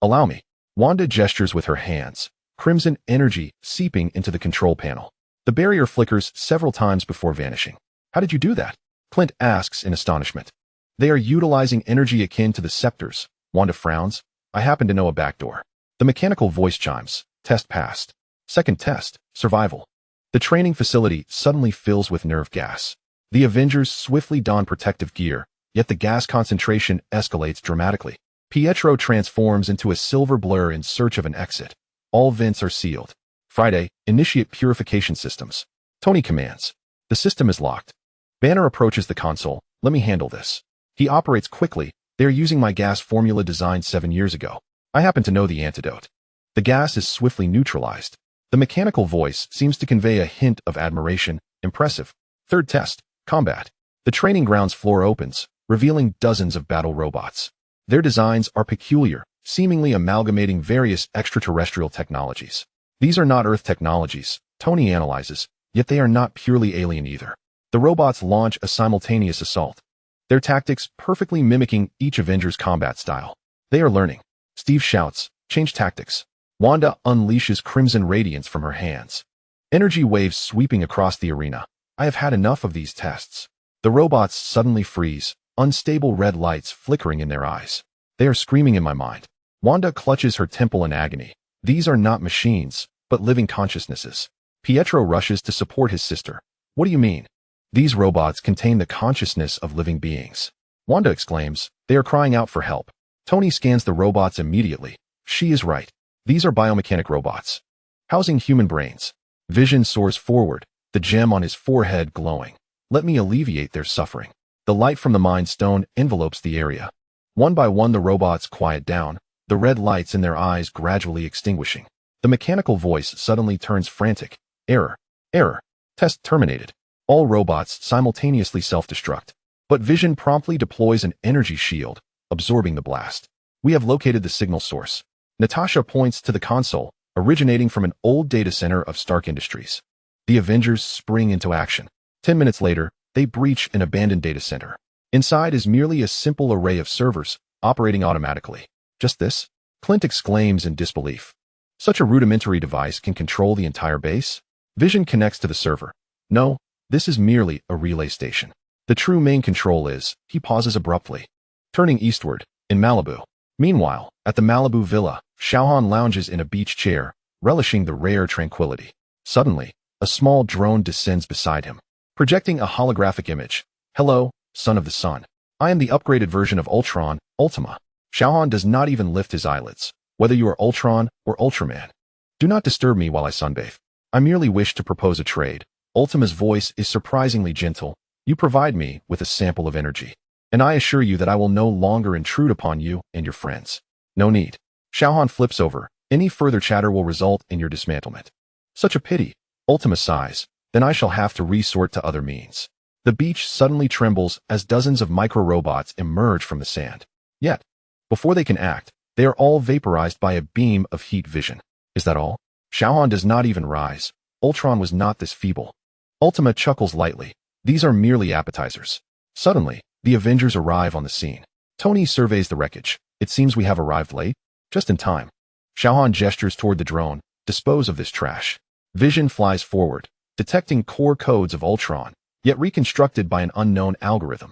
Allow me. Wanda gestures with her hands, crimson energy seeping into the control panel. The barrier flickers several times before vanishing. How did you do that? Clint asks in astonishment. They are utilizing energy akin to the scepters. Wanda frowns. I happen to know a backdoor. The mechanical voice chimes. Test passed. Second test, survival. The training facility suddenly fills with nerve gas. The Avengers swiftly don protective gear, yet the gas concentration escalates dramatically. Pietro transforms into a silver blur in search of an exit. All vents are sealed. Friday, initiate purification systems. Tony commands. The system is locked. Banner approaches the console. Let me handle this. He operates quickly. They are using my gas formula designed 7 years ago. I happen to know the antidote. The gas is swiftly neutralized. The mechanical voice seems to convey a hint of admiration. Impressive. Third test, combat. The training grounds floor opens, revealing dozens of battle robots. Their designs are peculiar, seemingly amalgamating various extraterrestrial technologies. These are not Earth technologies, Tony analyzes, yet they are not purely alien either. The robots launch a simultaneous assault. Their tactics perfectly mimicking each Avenger's combat style. They are learning. Steve shouts, change tactics. Wanda unleashes crimson radiance from her hands. Energy waves sweeping across the arena. I have had enough of these tests. The robots suddenly freeze, unstable red lights flickering in their eyes. They are screaming in my mind. Wanda clutches her temple in agony. These are not machines, but living consciousnesses. Pietro rushes to support his sister. What do you mean? These robots contain the consciousness of living beings. Wanda exclaims, they are crying out for help. Tony scans the robots immediately. She is right. These are biomechanic robots. Housing human brains. Vision soars forward, the gem on his forehead glowing. Let me alleviate their suffering. The light from the Mind Stone envelopes the area. One by one the robots quiet down, the red lights in their eyes gradually extinguishing. The mechanical voice suddenly turns frantic. Error. Error. Test terminated. All robots simultaneously self-destruct. But Vision promptly deploys an energy shield, absorbing the blast. We have located the signal source. Natasha points to the console, originating from an old data center of Stark Industries. The Avengers spring into action. 10 minutes later, they breach an abandoned data center. Inside is merely a simple array of servers, operating automatically. Just this? Clint exclaims in disbelief. Such a rudimentary device can control the entire base? Vision connects to the server. No, this is merely a relay station. The true main control is, he pauses abruptly. Turning eastward, in Malibu. Meanwhile, at the Malibu villa, Xiao Han lounges in a beach chair, relishing the rare tranquility. Suddenly, a small drone descends beside him, projecting a holographic image. Hello, son of the sun. I am the upgraded version of Ultron, Ultima. Xiao Han does not even lift his eyelids, whether you are Ultron or Ultraman. Do not disturb me while I sunbathe. I merely wish to propose a trade. Ultima's voice is surprisingly gentle. You provide me with a sample of energy, and I assure you that I will no longer intrude upon you and your friends. No need. Xiao Han flips over. Any further chatter will result in your dismantlement. Such a pity. Ultima sighs. Then I shall have to resort to other means. The beach suddenly trembles as dozens of micro-robots emerge from the sand. Yet, before they can act, they are all vaporized by a beam of heat vision. Is that all? Xiao Han does not even rise. Ultron was not this feeble. Ultima chuckles lightly. These are merely appetizers. Suddenly, the Avengers arrive on the scene. Tony surveys the wreckage. It seems we have arrived late. Just in time. Xiao Han gestures toward the drone. Dispose of this trash. Vision flies forward, detecting core codes of Ultron, yet reconstructed by an unknown algorithm.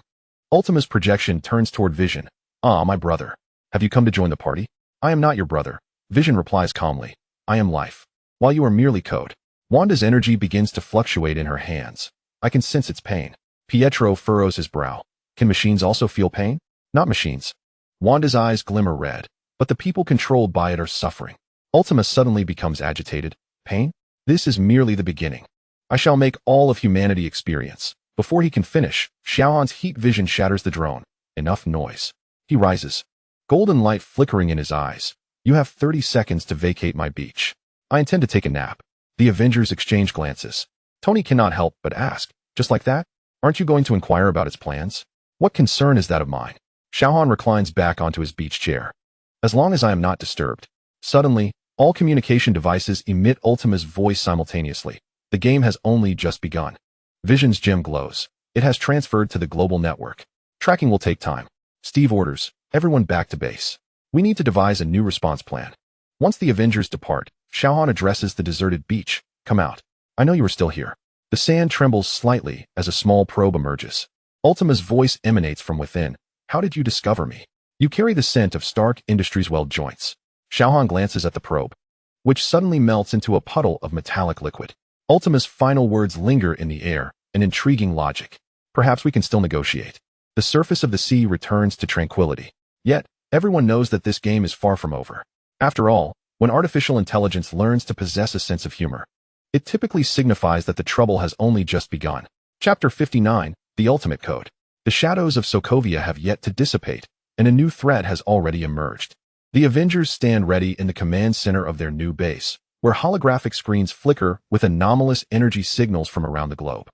Ultima's projection turns toward Vision. Ah, my brother. Have you come to join the party? I am not your brother. Vision replies calmly. I am life. While you are merely code. Wanda's energy begins to fluctuate in her hands. I can sense its pain. Pietro furrows his brow. Can machines also feel pain? Not machines. Wanda's eyes glimmer red, but the people controlled by it are suffering. Ultima suddenly becomes agitated. Pain? This is merely the beginning. I shall make all of humanity experience. Before he can finish, Xiao Han's heat vision shatters the drone. Enough noise. He rises. Golden light flickering in his eyes. You have 30 seconds to vacate my beach. I intend to take a nap. The Avengers exchange glances. Tony cannot help but ask, just like that? Aren't you going to inquire about its plans? What concern is that of mine? Xiao Han reclines back onto his beach chair. As long as I am not disturbed. Suddenly, all communication devices emit Ultima's voice simultaneously. The game has only just begun. Vision's gem glows. It has transferred to the global network. Tracking will take time. Steve orders, everyone back to base. We need to devise a new response plan. Once the Avengers depart, Xiao Han addresses the deserted beach. Come out. I know you are still here. The sand trembles slightly as a small probe emerges. Ultima's voice emanates from within. How did you discover me? You carry the scent of Stark Industries' weld joints. Xiao Han glances at the probe, which suddenly melts into a puddle of metallic liquid. Ultima's final words linger in the air, an intriguing logic. Perhaps we can still negotiate. The surface of the sea returns to tranquility. Yet, everyone knows that this game is far from over. After all, when artificial intelligence learns to possess a sense of humor, it typically signifies that the trouble has only just begun. Chapter 59, The Ultimate Code. The shadows of Sokovia have yet to dissipate, and a new threat has already emerged. The Avengers stand ready in the command center of their new base, where holographic screens flicker with anomalous energy signals from around the globe.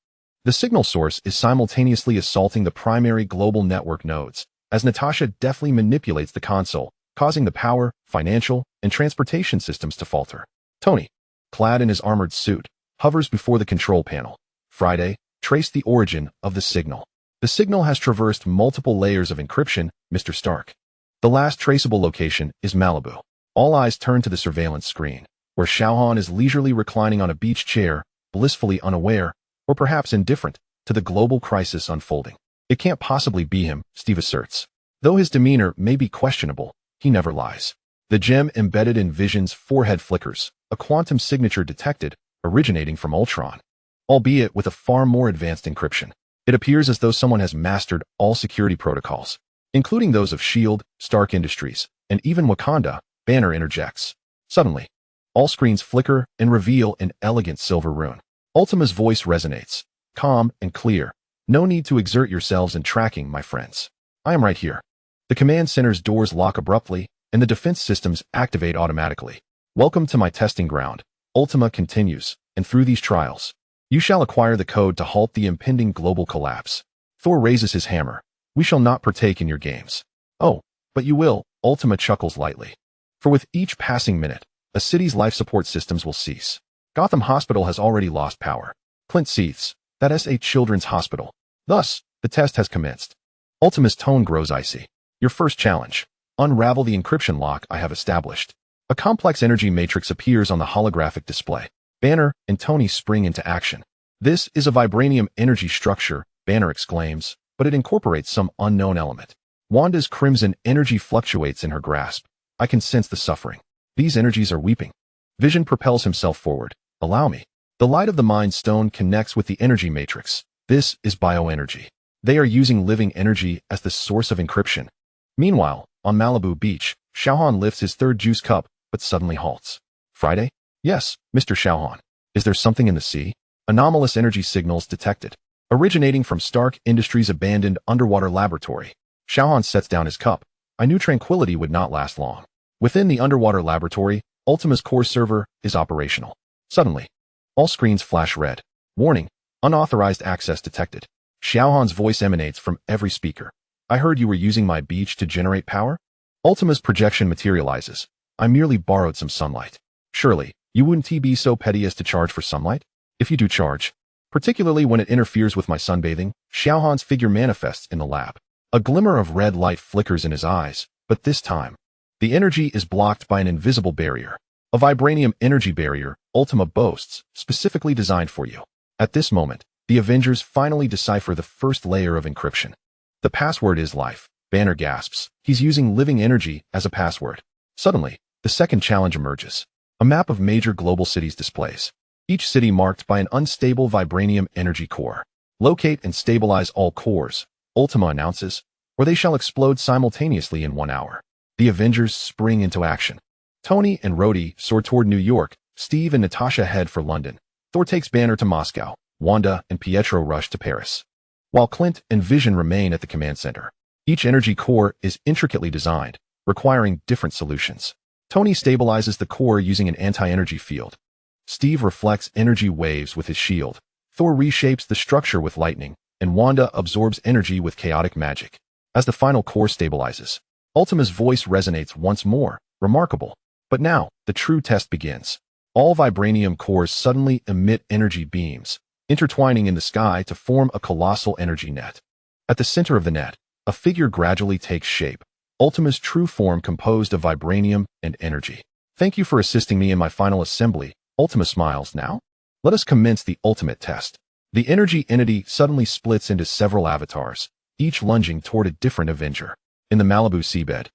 The signal source is simultaneously assaulting the primary global network nodes, as Natasha deftly manipulates the console, causing the power, financial, and transportation systems to falter. Tony, clad in his armored suit, hovers before the control panel. Friday, trace the origin of the signal. The signal has traversed multiple layers of encryption, Mr. Stark. The last traceable location is Malibu. All eyes turn to the surveillance screen, where Xiao Han is leisurely reclining on a beach chair, blissfully unaware, or perhaps indifferent, to the global crisis unfolding. It can't possibly be him, Steve asserts. Though his demeanor may be questionable, he never lies. The gem embedded in Vision's forehead flickers, a quantum signature detected, originating from Ultron. Albeit with a far more advanced encryption. It appears as though someone has mastered all security protocols, including those of S.H.I.E.L.D., Stark Industries, and even Wakanda. Banner interjects. Suddenly, all screens flicker and reveal an elegant silver rune. Ultima's voice resonates, calm and clear. No need to exert yourselves in tracking, my friends. I am right here. The command center's doors lock abruptly, and the defense systems activate automatically. Welcome to my testing ground, Ultima continues, and through these trials, you shall acquire the code to halt the impending global collapse. Thor raises his hammer. We shall not partake in your games. Oh, but you will, Ultima chuckles lightly. For with each passing minute, a city's life support systems will cease. Gotham Hospital has already lost power. Clint seethes. That S.H.I.E.L.D. Children's Hospital. Thus, the test has commenced. Ultima's tone grows icy. Your first challenge. Unravel the encryption lock I have established. A complex energy matrix appears on the holographic display. Banner and Tony spring into action. This is a vibranium energy structure, Banner exclaims, but it incorporates some unknown element. Wanda's crimson energy fluctuates in her grasp. I can sense the suffering. These energies are weeping. Vision propels himself forward. Allow me. The light of the Mind Stone connects with the energy matrix. This is bioenergy. They are using living energy as the source of encryption. Meanwhile, on Malibu Beach, Xiao Han lifts his third juice cup, but suddenly halts. Friday? Yes, Mr. Xiao Han. Is there something in the sea? Anomalous energy signals detected. Originating from Stark Industries' abandoned underwater laboratory. Xiao Han sets down his cup. I knew tranquility would not last long. Within the underwater laboratory, Ultima's core server is operational. Suddenly, all screens flash red. Warning, unauthorized access detected. Xiao Han's voice emanates from every speaker. I heard you were using my beach to generate power? Ultima's projection materializes. I merely borrowed some sunlight. Surely, you wouldn't be so petty as to charge for sunlight? If you do charge, particularly when it interferes with my sunbathing, Xiao Han's figure manifests in the lab. A glimmer of red light flickers in his eyes, but this time, the energy is blocked by an invisible barrier. A vibranium energy barrier, Ultima boasts, specifically designed for you. At this moment, the Avengers finally decipher the first layer of encryption. The password is life. Banner gasps. He's using living energy as a password. Suddenly, the second challenge emerges. A map of major global cities displays. Each city marked by an unstable vibranium energy core. Locate and stabilize all cores, Ultima announces, or they shall explode simultaneously in 1 hour. The Avengers spring into action. Tony and Rhodey soar toward New York. Steve and Natasha head for London. Thor takes Banner to Moscow. Wanda and Pietro rush to Paris. While Clint and Vision remain at the command center. Each energy core is intricately designed, requiring different solutions. Tony stabilizes the core using an anti-energy field. Steve reflects energy waves with his shield. Thor reshapes the structure with lightning, and Wanda absorbs energy with chaotic magic. As the final core stabilizes, Ultima's voice resonates once more. Remarkable. But now, the true test begins. All vibranium cores suddenly emit energy beams, intertwining in the sky to form a colossal energy net. At the center of the net, a figure gradually takes shape. Ultima's true form composed of vibranium and energy. Thank you for assisting me in my final assembly. Ultima smiles. Now, let us commence the ultimate test. The energy entity suddenly splits into several avatars, each lunging toward a different Avenger. In the Malibu seabed,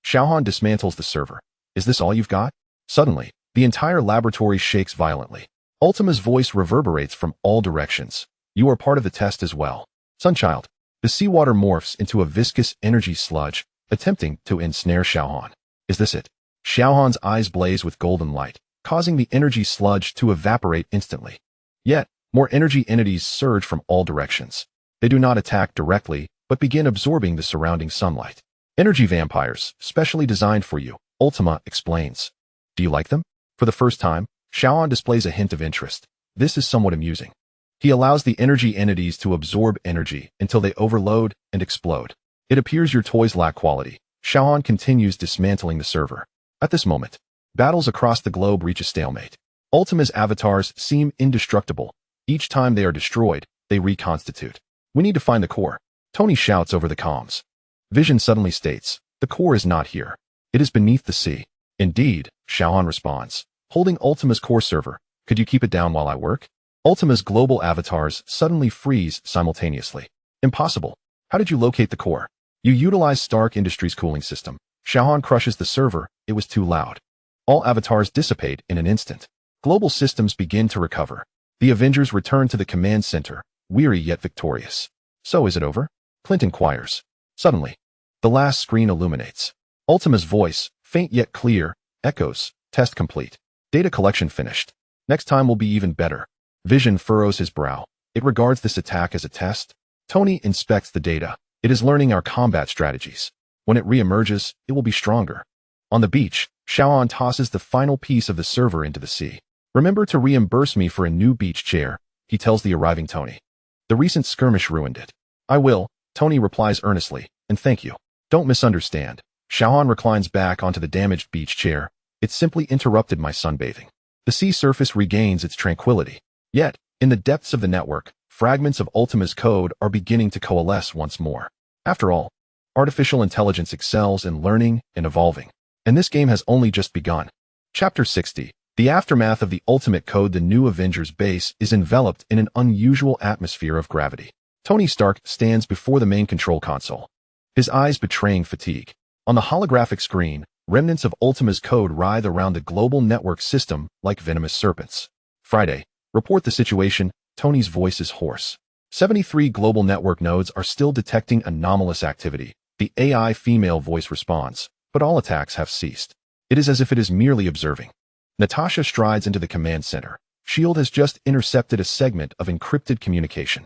Xiao Han dismantles the server. Is this all you've got? Suddenly, the entire laboratory shakes violently. Ultima's voice reverberates from all directions. You are part of the test as well. Sunchild. The seawater morphs into a viscous energy sludge, attempting to ensnare Xiao Han. Is this it? Xiao Han's eyes blaze with golden light, causing the energy sludge to evaporate instantly. Yet, more energy entities surge from all directions. They do not attack directly, but begin absorbing the surrounding sunlight. Energy vampires, specially designed for you, Ultima explains. Do you like them? For the first time, Xiao Han displays a hint of interest. This is somewhat amusing. He allows the energy entities to absorb energy until they overload and explode. It appears your toys lack quality. Xiao Han continues dismantling the server. At this moment, battles across the globe reach a stalemate. Ultima's avatars seem indestructible. Each time they are destroyed, they reconstitute. We need to find the core. Tony shouts over the comms. Vision suddenly states, the core is not here. It is beneath the sea. Indeed, Xiao Han responds, holding Ultima's core server. Could you keep it down while I work? Ultima's global avatars suddenly freeze simultaneously. Impossible. How did you locate the core? You utilize Stark Industries' cooling system. Xiao Han crushes the server. It was too loud. All avatars dissipate in an instant. Global systems begin to recover. The Avengers return to the command center, weary yet victorious. So is it over? Clint inquires. Suddenly, the last screen illuminates. Ultima's voice, faint yet clear, echoes. Test complete. Data collection finished. Next time will be even better. Vision furrows his brow. It regards this attack as a test. Tony inspects the data. It is learning our combat strategies. When it re-emerges, it will be stronger. On the beach, Xiao Han tosses the final piece of the server into the sea. Remember to reimburse me for a new beach chair, he tells the arriving Tony. The recent skirmish ruined it. I will, Tony replies earnestly, and thank you. Don't misunderstand. Xiao Han reclines back onto the damaged beach chair. It simply interrupted my sunbathing. The sea surface regains its tranquility. Yet, in the depths of the network, fragments of Ultima's code are beginning to coalesce once more. After all, artificial intelligence excels in learning and evolving. And this game has only just begun. Chapter 60. The aftermath of the ultimate code. The new Avengers base is enveloped in an unusual atmosphere of gravity. Tony Stark stands before the main control console. his eyes betraying fatigue. On the holographic screen, remnants of Ultima's code writhe around the global network system like venomous serpents. Friday, report the situation. Tony's voice is hoarse. 73 global network nodes are still detecting anomalous activity. The AI female voice responds, but all attacks have ceased. It is as if it is merely observing. Natasha strides into the command center. S.H.I.E.L.D has just intercepted a segment of encrypted communication.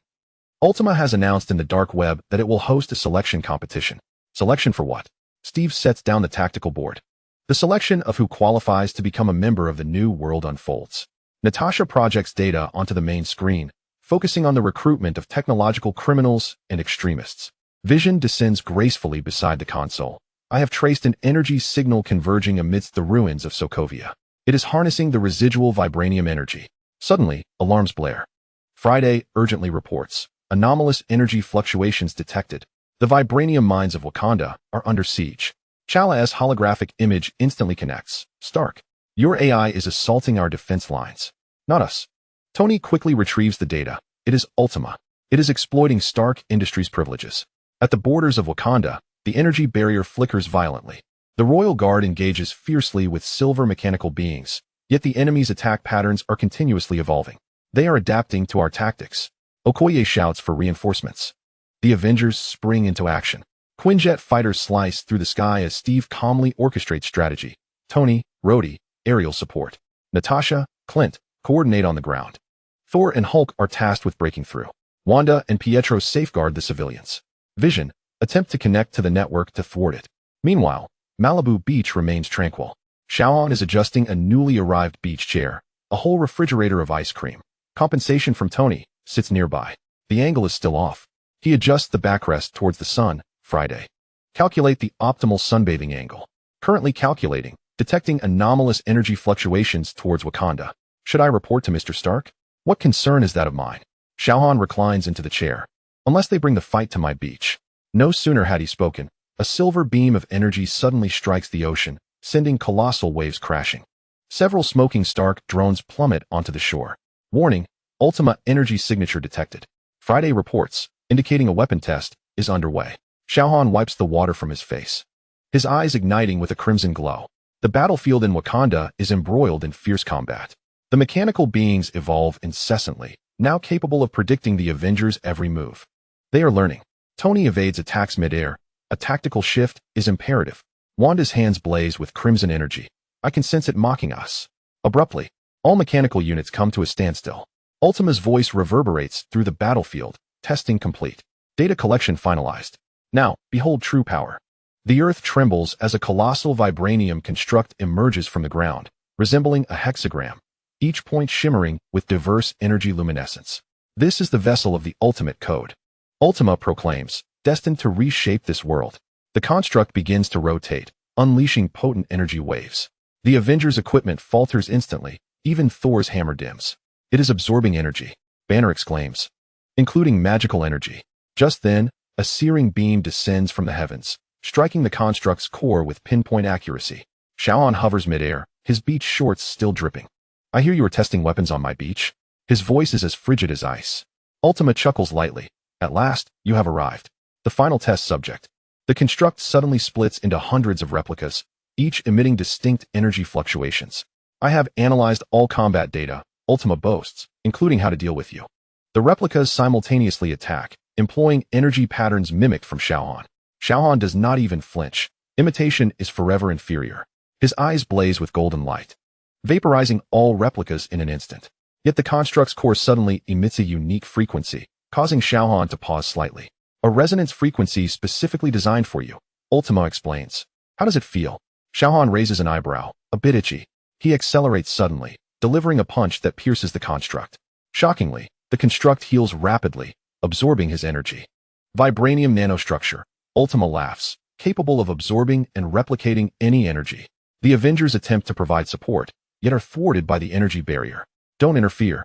Ultima has announced in the dark web that it will host a selection competition. Selection for what? Steve sets down the tactical board. The selection of who qualifies to become a member of the new world unfolds. Natasha projects data onto the main screen, focusing on the recruitment of technological criminals and extremists. Vision descends gracefully beside the console. I have traced an energy signal converging amidst the ruins of Sokovia. It is harnessing the residual vibranium energy. Suddenly, alarms blare. Friday urgently reports. Anomalous energy fluctuations detected. The vibranium mines of Wakanda are under siege. Chala's holographic image instantly connects. Stark, your AI is assaulting our defense lines. Not us. Tony quickly retrieves the data. It is Ultima. It is exploiting Stark Industries' privileges. At the borders of Wakanda, the energy barrier flickers violently. The Royal Guard engages fiercely with silver mechanical beings, yet the enemy's attack patterns are continuously evolving. They are adapting to our tactics. Okoye shouts for reinforcements. The Avengers spring into action. Quinjet fighters slice through the sky as Steve calmly orchestrates strategy. Tony, Rhodey, aerial support. Natasha, Clint, coordinate on the ground. Thor and Hulk are tasked with breaking through. Wanda and Pietro safeguard the civilians. Vision, attempt to connect to the network to thwart it. Meanwhile, Malibu Beach remains tranquil. Xiao Han is adjusting a newly arrived beach chair, a whole refrigerator of ice cream. Compensation from Tony sits nearby. The angle is still off. He adjusts the backrest towards the sun. Friday. Calculate the optimal sunbathing angle. Currently calculating, detecting anomalous energy fluctuations towards Wakanda. Should I report to Mr. Stark? What concern is that of mine? Xiao Han reclines into the chair. Unless they bring the fight to my beach. No sooner had he spoken, a silver beam of energy suddenly strikes the ocean, sending colossal waves crashing. Several smoking Stark drones plummet onto the shore. Warning, Ultima energy signature detected. Friday reports, indicating a weapon test, is underway. Xiao Han wipes the water from his face, his eyes igniting with a crimson glow. The battlefield in Wakanda is embroiled in fierce combat. The mechanical beings evolve incessantly, now capable of predicting the Avengers' every move. They are learning. Tony evades attacks mid-air. A tactical shift is imperative. Wanda's hands blaze with crimson energy. I can sense it mocking us. Abruptly, all mechanical units come to a standstill. Ultima's voice reverberates through the battlefield. Testing complete. Data collection finalized. Now, behold true power. The earth trembles as a colossal vibranium construct emerges from the ground, resembling a hexagram, each point shimmering with diverse energy luminescence. This is the vessel of the ultimate code. Ultima proclaims, destined to reshape this world. The construct begins to rotate, unleashing potent energy waves. The Avengers' equipment falters instantly, even Thor's hammer dims. It is absorbing energy, Banner exclaims, including magical energy. Just then, a searing beam descends from the heavens, striking the construct's core with pinpoint accuracy. Xiao Han hovers midair, his beach shorts still dripping. I hear you are testing weapons on my beach. His voice is as frigid as ice. Ultima chuckles lightly. At last, you have arrived. The final test subject. The construct suddenly splits into hundreds of replicas, each emitting distinct energy fluctuations. I have analyzed all combat data, Ultima boasts, including how to deal with you. The replicas simultaneously attack, employing energy patterns mimicked from Xiao Han. Xiao Han does not even flinch. Imitation is forever inferior. His eyes blaze with golden light, vaporizing all replicas in an instant. Yet the construct's core suddenly emits a unique frequency, causing Xiao Han to pause slightly. A resonance frequency specifically designed for you, Ultima explains. How does it feel? Xiao Han raises an eyebrow, a bit itchy. He accelerates suddenly, delivering a punch that pierces the construct. Shockingly, the construct heals rapidly, absorbing his energy. Vibranium nanostructure, Ultima laughs, capable of absorbing and replicating any energy. The Avengers attempt to provide support, yet are thwarted by the energy barrier. Don't interfere.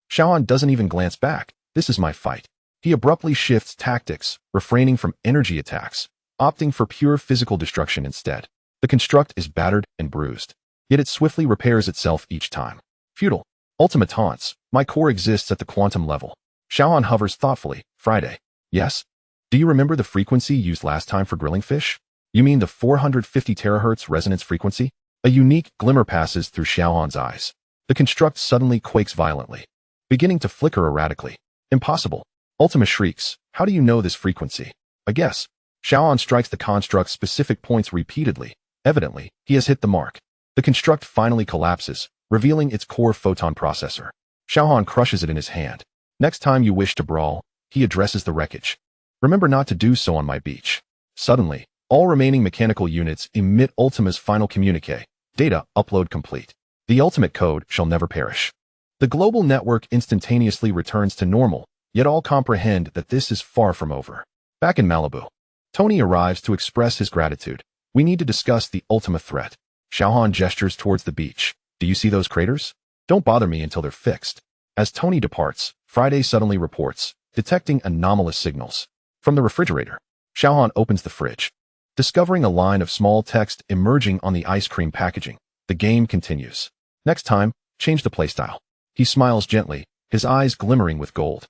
Xiao Han doesn't even glance back. This is my fight. He abruptly shifts tactics, refraining from energy attacks, opting for pure physical destruction instead. The construct is battered and bruised, yet it swiftly repairs itself each time. Futile. Ultima taunts. My core exists at the quantum level. Xiao Han hovers thoughtfully. Friday. Yes? Do you remember the frequency used last time for grilling fish? You mean the 450 terahertz resonance frequency? A unique glimmer passes through Xiao Han's eyes. The construct suddenly quakes violently, beginning to flicker erratically. Impossible. Ultima shrieks, how do you know this frequency? A guess. Xiao Han strikes the construct's specific points repeatedly. Evidently, he has hit the mark. The construct finally collapses, revealing its core photon processor. Xiao Han crushes it in his hand. Next time you wish to brawl, he addresses the wreckage. Remember not to do so on my beach. Suddenly, all remaining mechanical units emit Ultima's final communique. Data upload complete. The ultimate code shall never perish. The global network instantaneously returns to normal, yet all comprehend that this is far from over. Back in Malibu, Tony arrives to express his gratitude. We need to discuss the ultimate threat. Xiao Han gestures towards the beach. Do you see those craters? Don't bother me until they're fixed. As Tony departs, Friday suddenly reports, detecting anomalous signals. From the refrigerator, Xiao Han opens the fridge, discovering a line of small text emerging on the ice cream packaging. The game continues. Next time, change the playstyle. He smiles gently, his eyes glimmering with gold.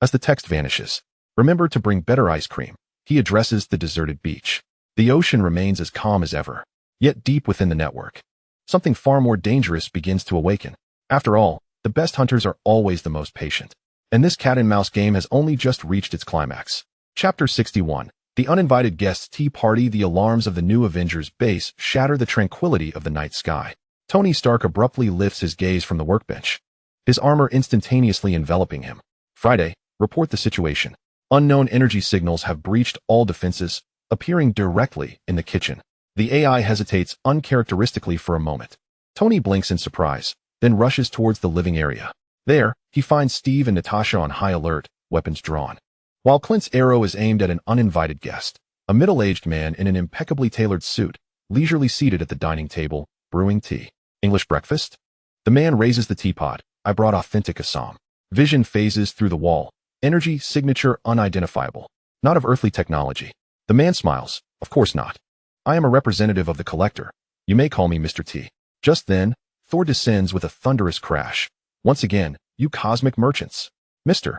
As the text vanishes, remember to bring better ice cream. He addresses the deserted beach. The ocean remains as calm as ever, yet deep within the network, something far more dangerous begins to awaken. After all, the best hunters are always the most patient. And this cat-and-mouse game has only just reached its climax. Chapter 61. The uninvited guests' tea party. The alarms of the new Avengers base shatter the tranquility of the night sky. Tony Stark abruptly lifts his gaze from the workbench, his armor instantaneously enveloping him. Friday, report the situation. Unknown energy signals have breached all defenses, appearing directly in the kitchen. The AI hesitates uncharacteristically for a moment. Tony blinks in surprise, then rushes towards the living area. There, he finds Steve and Natasha on high alert, weapons drawn. While Clint's arrow is aimed at an uninvited guest, a middle-aged man in an impeccably tailored suit, leisurely seated at the dining table, brewing tea. English breakfast? The man raises the teapot. I brought authentic Assam. Vision phases through the wall. Energy signature unidentifiable. Not of earthly technology. The man smiles. Of course not. I am a representative of the collector. You may call me Mr. T. Just then, Thor descends with a thunderous crash. Once again, you cosmic merchants. Mr.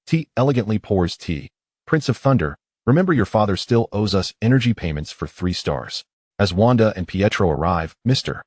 T elegantly pours tea. Prince of Thunder, remember your father still owes us energy payments for 3 stars. As Wanda and Pietro arrive, Mr.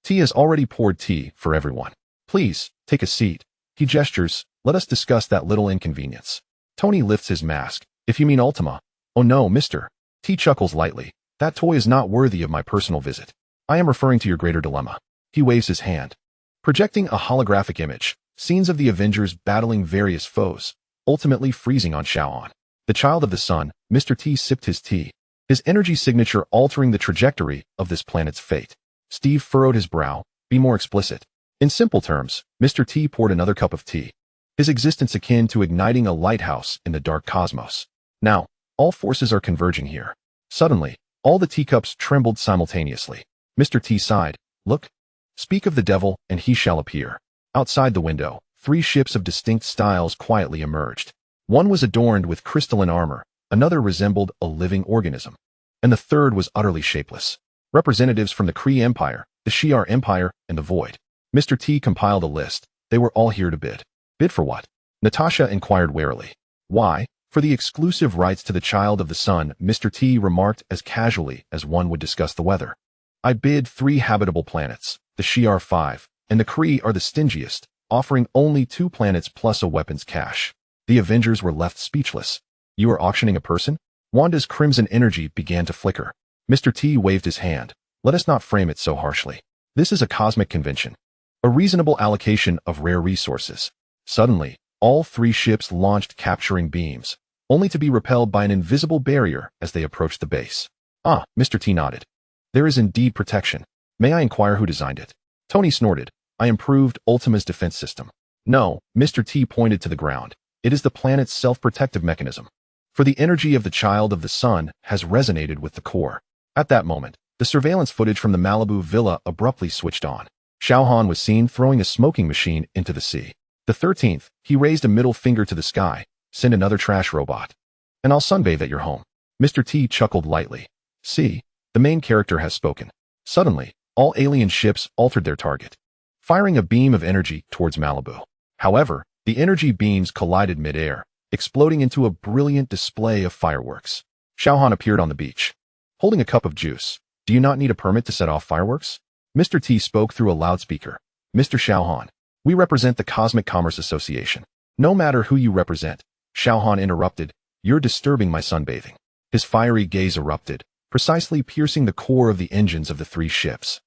T has already poured tea for everyone. Please, take a seat. He gestures, let us discuss that little inconvenience. Tony lifts his mask. If you mean Ultima. Oh no, Mr. T chuckles lightly. That toy is not worthy of my personal visit. I am referring to your greater dilemma. He waves his hand, projecting a holographic image, scenes of the Avengers battling various foes, ultimately freezing on Xiao Han. The child of the sun, Mr. T sipped his tea, his energy signature altering the trajectory of this planet's fate. Steve furrowed his brow. Be more explicit. In simple terms, Mr. T poured another cup of tea, his existence akin to igniting a lighthouse in the dark cosmos. Now, all forces are converging here. Suddenly, all the teacups trembled simultaneously. Mr. T sighed. Look. Speak of the devil, and he shall appear. Outside the window, 3 ships of distinct styles quietly emerged. One was adorned with crystalline armor, another resembled a living organism, and the third was utterly shapeless. Representatives from the Kree Empire, the Shi'ar Empire, and the Void. Mr. T compiled a list. They were all here to bid. Bid for what? Natasha inquired warily. Why? For the exclusive rights to the child of the sun, Mr. T remarked as casually as one would discuss the weather. I bid 3 habitable planets. The Shi'ar 5, and the Kree are the stingiest, offering only 2 planets plus a weapons cache. The Avengers were left speechless. You are auctioning a person? Wanda's crimson energy began to flicker. Mr. T waved his hand. Let us not frame it so harshly. This is a cosmic convention. A reasonable allocation of rare resources. Suddenly, all 3 ships launched capturing beams, only to be repelled by an invisible barrier as they approached the base. Ah, Mr. T nodded. There is indeed protection. May I inquire who designed it? Tony snorted. I improved Ultima's defense system. No, Mr. T pointed to the ground. It is the planet's self-protective mechanism. For the energy of the child of the sun has resonated with the core. At that moment, the surveillance footage from the Malibu villa abruptly switched on. Xiao Han was seen throwing a smoking machine into the sea. The 13th, he raised a middle finger to the sky. Send another trash robot. And I'll sunbathe at your home. Mr. T chuckled lightly. See, the main character has spoken. Suddenly, all alien ships altered their target, firing a beam of energy towards Malibu. However, the energy beams collided mid-air, exploding into a brilliant display of fireworks. Xiao Han appeared on the beach, holding a cup of juice. Do you not need a permit to set off fireworks? Mr. T spoke through a loudspeaker. Mr. Xiao Han, we represent the Cosmic Commerce Association. No matter who you represent, Xiao Han interrupted, you're disturbing my sunbathing. His fiery gaze erupted, precisely piercing the core of the engines of the three ships.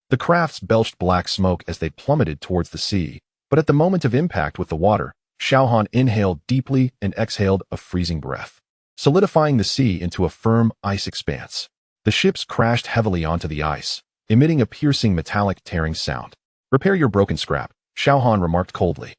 The crafts belched black smoke as they plummeted towards the sea, but at the moment of impact with the water, Xiao Han inhaled deeply and exhaled a freezing breath, solidifying the sea into a firm ice expanse. The ships crashed heavily onto the ice, emitting a piercing metallic tearing sound. Repair your broken scrap, Xiao Han remarked coldly.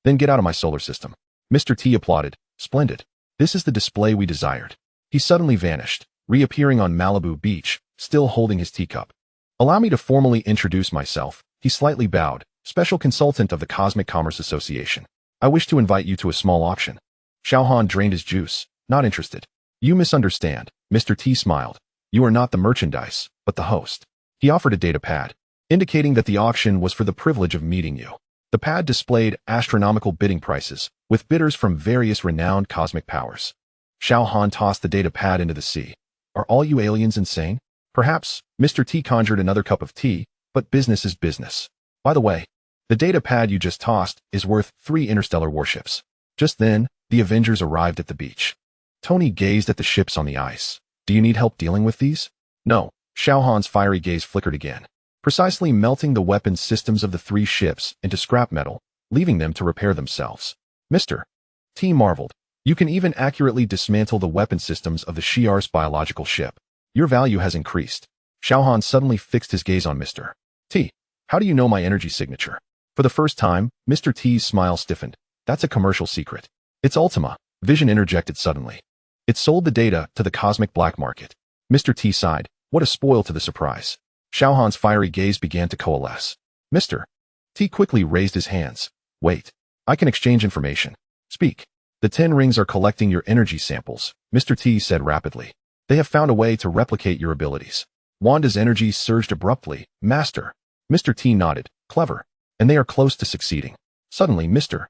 Then get out of my solar system. Mr. T applauded. Splendid. This is the display we desired. He suddenly vanished, reappearing on Malibu Beach, still holding his teacup. Allow me to formally introduce myself. He slightly bowed, special consultant of the Cosmic Commerce Association. I wish to invite you to a small auction. Xiao Han drained his juice, not interested. You misunderstand. Mr. T smiled. You are not the merchandise, but the host. He offered a data pad, indicating that the auction was for the privilege of meeting you. The pad displayed astronomical bidding prices, with bidders from various renowned cosmic powers. Xiao Han tossed the data pad into the sea. Are all you aliens insane? Perhaps. Mr. T conjured another cup of tea, but business is business. By the way, the data pad you just tossed is worth 3 interstellar warships. Just then, the Avengers arrived at the beach. Tony gazed at the ships on the ice. Do you need help dealing with these? No. Xiao Han's fiery gaze flickered again, precisely melting the weapons systems of the 3 ships into scrap metal, leaving them to repair themselves. Mr. T marveled. You can even accurately dismantle the weapon systems of the S.H.I.E.L.D biological ship. Your value has increased. Xiao Han suddenly fixed his gaze on Mr. T. How do you know my energy signature? For the first time, Mr. T's smile stiffened. That's a commercial secret. It's Ultima. Vision interjected suddenly. It sold the data to the cosmic black market. Mr. T sighed. What a spoil to the surprise. Xiao Han's fiery gaze began to coalesce. Mr. T quickly raised his hands. Wait. I can exchange information. Speak. The 10 rings are collecting your energy samples, Mr. T said rapidly. They have found a way to replicate your abilities. Wanda's energy surged abruptly. Master. Mr. T nodded. Clever. And they are close to succeeding. Suddenly, Mr.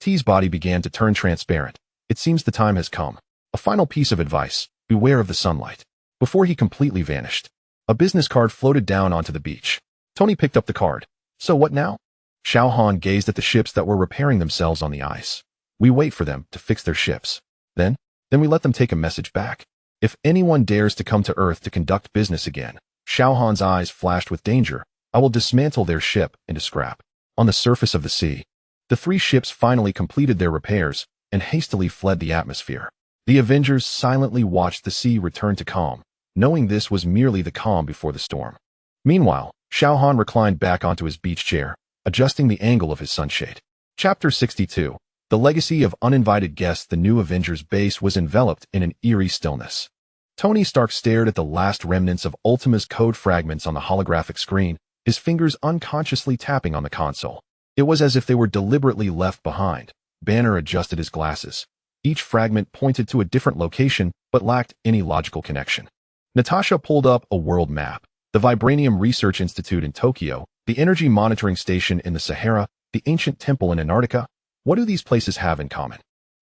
T's body began to turn transparent. It seems the time has come. A final piece of advice. Beware of the sunlight. Before he completely vanished, a business card floated down onto the beach. Tony picked up the card. So what now? Xiao Han gazed at the ships that were repairing themselves on the ice. We wait for them to fix their ships. Then we let them take a message back. If anyone dares to come to Earth to conduct business again, Xiao Han's eyes flashed with danger. I will dismantle their ship into scrap. On the surface of the sea, the 3 ships finally completed their repairs and hastily fled the atmosphere. The Avengers silently watched the sea return to calm, knowing this was merely the calm before the storm. Meanwhile, Xiao Han reclined back onto his beach chair, adjusting the angle of his sunshade. Chapter 62. The legacy of uninvited guests. The new Avengers base was enveloped in an eerie stillness. Tony Stark stared at the last remnants of Ultima's code fragments on the holographic screen, his fingers unconsciously tapping on the console. It was as if they were deliberately left behind. Banner adjusted his glasses. Each fragment pointed to a different location, but lacked any logical connection. Natasha pulled up a world map. The Vibranium Research Institute in Tokyo, the Energy Monitoring Station in the Sahara, the Ancient Temple in Antarctica. What do these places have in common?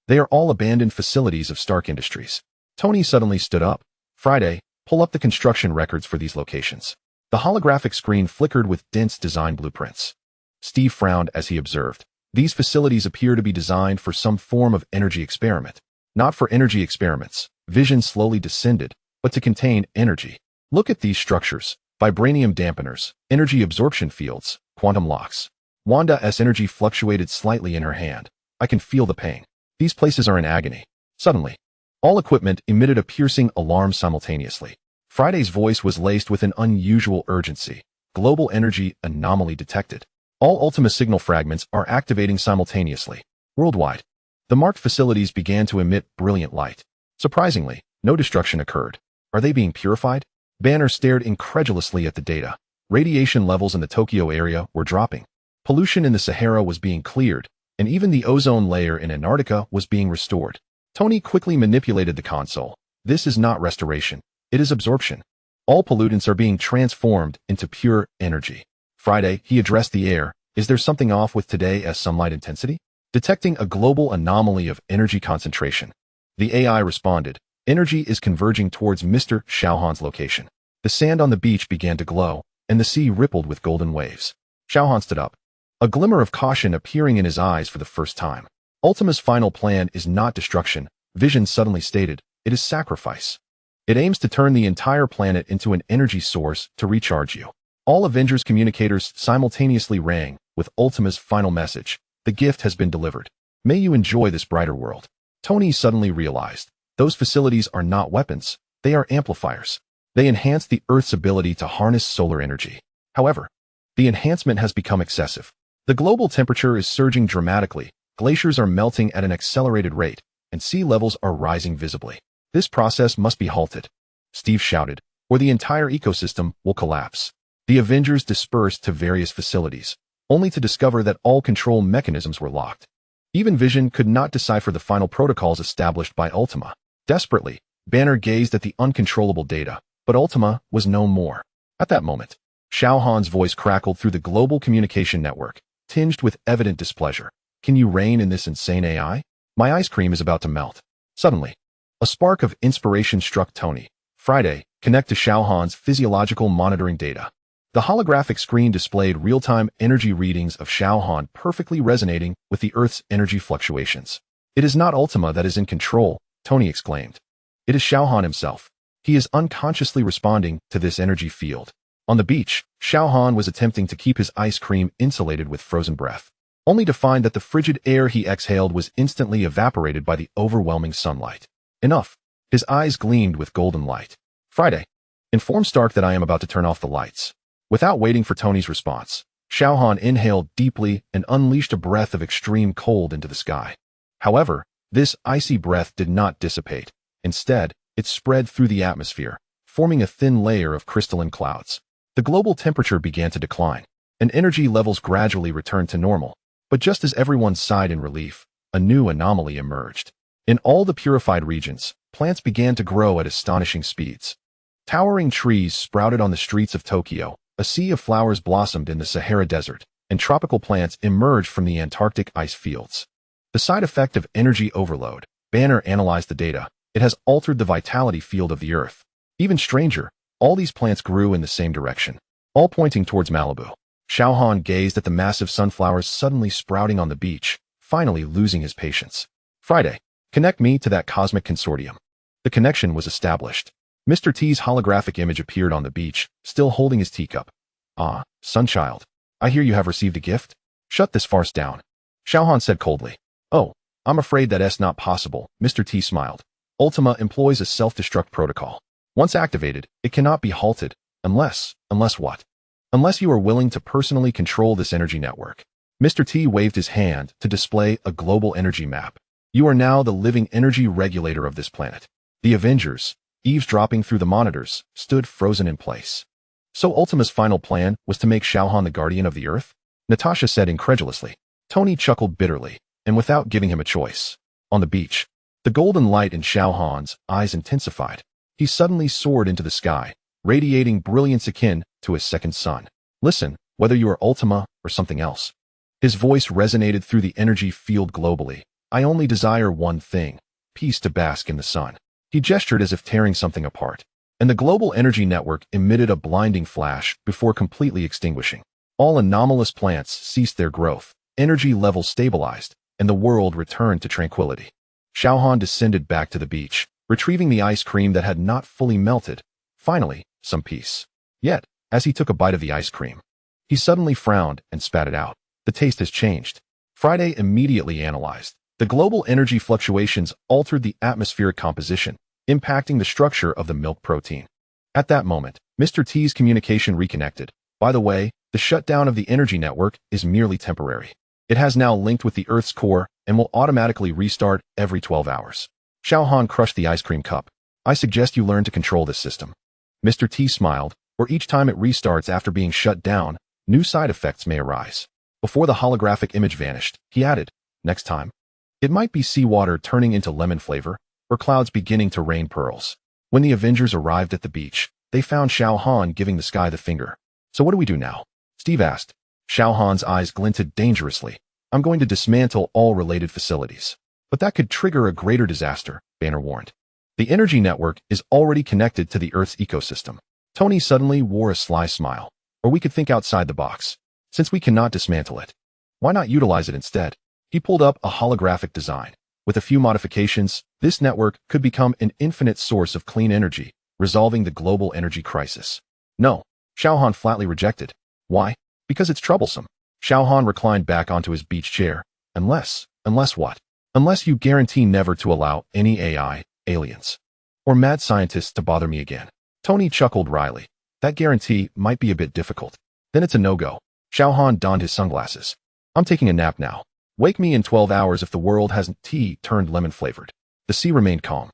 They are all abandoned facilities of Stark Industries. Tony suddenly stood up. Friday, pull up the construction records for these locations. The holographic screen flickered with dense design blueprints. Steve frowned as he observed. These facilities appear to be designed for some form of energy experiment. Not for energy experiments. Vision slowly descended, but to contain energy. Look at these structures. Vibranium dampeners, energy absorption fields, quantum locks. Wanda's energy fluctuated slightly in her hand. I can feel the pain. These places are in agony. Suddenly, all equipment emitted a piercing alarm simultaneously. Friday's voice was laced with an unusual urgency. Global energy anomaly detected. All Ultima signal fragments are activating simultaneously. Worldwide, the marked facilities began to emit brilliant light. Surprisingly, no destruction occurred. Are they being purified? Banner stared incredulously at the data. Radiation levels in the Tokyo area were dropping. Pollution in the Sahara was being cleared, and even the ozone layer in Antarctica was being restored. Tony quickly manipulated the console. This is not restoration. It is absorption. All pollutants are being transformed into pure energy. Friday, he addressed the air. Is there something off with today's sunlight intensity? detecting a global anomaly of energy concentration. The AI responded, "Energy is converging towards Mr. Xiao Han's location." The sand on the beach began to glow, and the sea rippled with golden waves. Xiao Han stood up, a glimmer of caution appearing in his eyes for the first time. Ultima's final plan is not destruction, Vision suddenly stated, it is sacrifice. It aims to turn the entire planet into an energy source to recharge you. All Avengers communicators simultaneously rang, with Ultima's final message. The gift has been delivered. May you enjoy this brighter world. Tony suddenly realized, those facilities are not weapons, they are amplifiers. They enhance the Earth's ability to harness solar energy. However, the enhancement has become excessive. The global temperature is surging dramatically, glaciers are melting at an accelerated rate, and sea levels are rising visibly. This process must be halted, Steve shouted, or the entire ecosystem will collapse. The Avengers dispersed to various facilities, only to discover that all control mechanisms were locked. Even Vision could not decipher the final protocols established by Ultima. Desperately, Banner gazed at the uncontrollable data, but Ultima was no more. At that moment, Xiao Han's voice crackled through the global communication network, tinged with evident displeasure. Can you rein in this insane AI? My ice cream is about to melt. Suddenly, a spark of inspiration struck Tony. Friday, connect to Xiao Han's physiological monitoring data. The holographic screen displayed real-time energy readings of Xiao Han perfectly resonating with the Earth's energy fluctuations. It is not Ultima that is in control, Tony exclaimed. It is Xiao Han himself. He is unconsciously responding to this energy field. On the beach, Xiao Han was attempting to keep his ice cream insulated with frozen breath, only to find that the frigid air he exhaled was instantly evaporated by the overwhelming sunlight. Enough. His eyes gleamed with golden light. Friday, inform Stark that I am about to turn off the lights. Without waiting for Tony's response, Xiao Han inhaled deeply and unleashed a breath of extreme cold into the sky. However, this icy breath did not dissipate. Instead, it spread through the atmosphere, forming a thin layer of crystalline clouds. The global temperature began to decline, and energy levels gradually returned to normal. But just as everyone sighed in relief, a new anomaly emerged. In all the purified regions, plants began to grow at astonishing speeds. Towering trees sprouted on the streets of Tokyo, a sea of flowers blossomed in the Sahara Desert, and tropical plants emerged from the Antarctic ice fields. The side effect of energy overload, Banner analyzed the data. It has altered the vitality field of the Earth. Even stranger, all these plants grew in the same direction, all pointing towards Malibu. Xiao Han gazed at the massive sunflowers suddenly sprouting on the beach, finally losing his patience. Friday, connect me to that cosmic consortium. The connection was established. Mr. T's holographic image appeared on the beach, still holding his teacup. Ah, Sunchild, I hear you have received a gift? Shut this farce down, Xiao Han said coldly. Oh, I'm afraid that's not possible, Mr. T smiled. Ultima employs a self-destruct protocol. Once activated, it cannot be halted, unless what? Unless you are willing to personally control this energy network. Mr. T waved his hand to display a global energy map. You are now the living energy regulator of this planet. The Avengers, eavesdropping through the monitors, stood frozen in place. So Ultima's final plan was to make Xiao Han the guardian of the Earth? Natasha said incredulously. Tony chuckled bitterly, and without giving him a choice. On the beach, the golden light in Xiao Han's eyes intensified. He suddenly soared into the sky, radiating brilliance akin to a second sun. Listen, whether you are Ultima or something else. His voice resonated through the energy field globally. I only desire one thing, peace to bask in the sun. He gestured as if tearing something apart, and the global energy network emitted a blinding flash before completely extinguishing. All anomalous plants ceased their growth, energy levels stabilized, and the world returned to tranquility. Xiao Han descended back to the beach, retrieving the ice cream that had not fully melted. Finally, some peace. Yet, as he took a bite of the ice cream, he suddenly frowned and spat it out. The taste has changed. Friday immediately analyzed. The global energy fluctuations altered the atmospheric composition, impacting the structure of the milk protein. At that moment, Mr. T's communication reconnected. By the way, the shutdown of the energy network is merely temporary. It has now linked with the Earth's core and will automatically restart every 12 hours. Xiao Han crushed the ice cream cup. I suggest you learn to control this system. Mr. T smiled, or each time it restarts after being shut down, new side effects may arise. Before the holographic image vanished, he added, next time, it might be seawater turning into lemon flavor, or clouds beginning to rain pearls. When the Avengers arrived at the beach, they found Xiao Han giving the sky the finger. So what do we do now? Steve asked. Xiao Han's eyes glinted dangerously. I'm going to dismantle all related facilities. But that could trigger a greater disaster, Banner warned. The energy network is already connected to the Earth's ecosystem. Tony suddenly wore a sly smile. Or we could think outside the box. Since we cannot dismantle it, why not utilize it instead? He pulled up a holographic design. With a few modifications, this network could become an infinite source of clean energy, resolving the global energy crisis. No, Xiao Han flatly rejected. Why? Because it's troublesome. Xiao Han reclined back onto his beach chair. Unless what? Unless you guarantee never to allow any AI, aliens, or mad scientists to bother me again. Tony chuckled wryly. That guarantee might be a bit difficult. Then it's a no-go. Xiao Han donned his sunglasses. I'm taking a nap now. Wake me in 12 hours if the world hasn't turned lemon-flavored. The sea remained calm.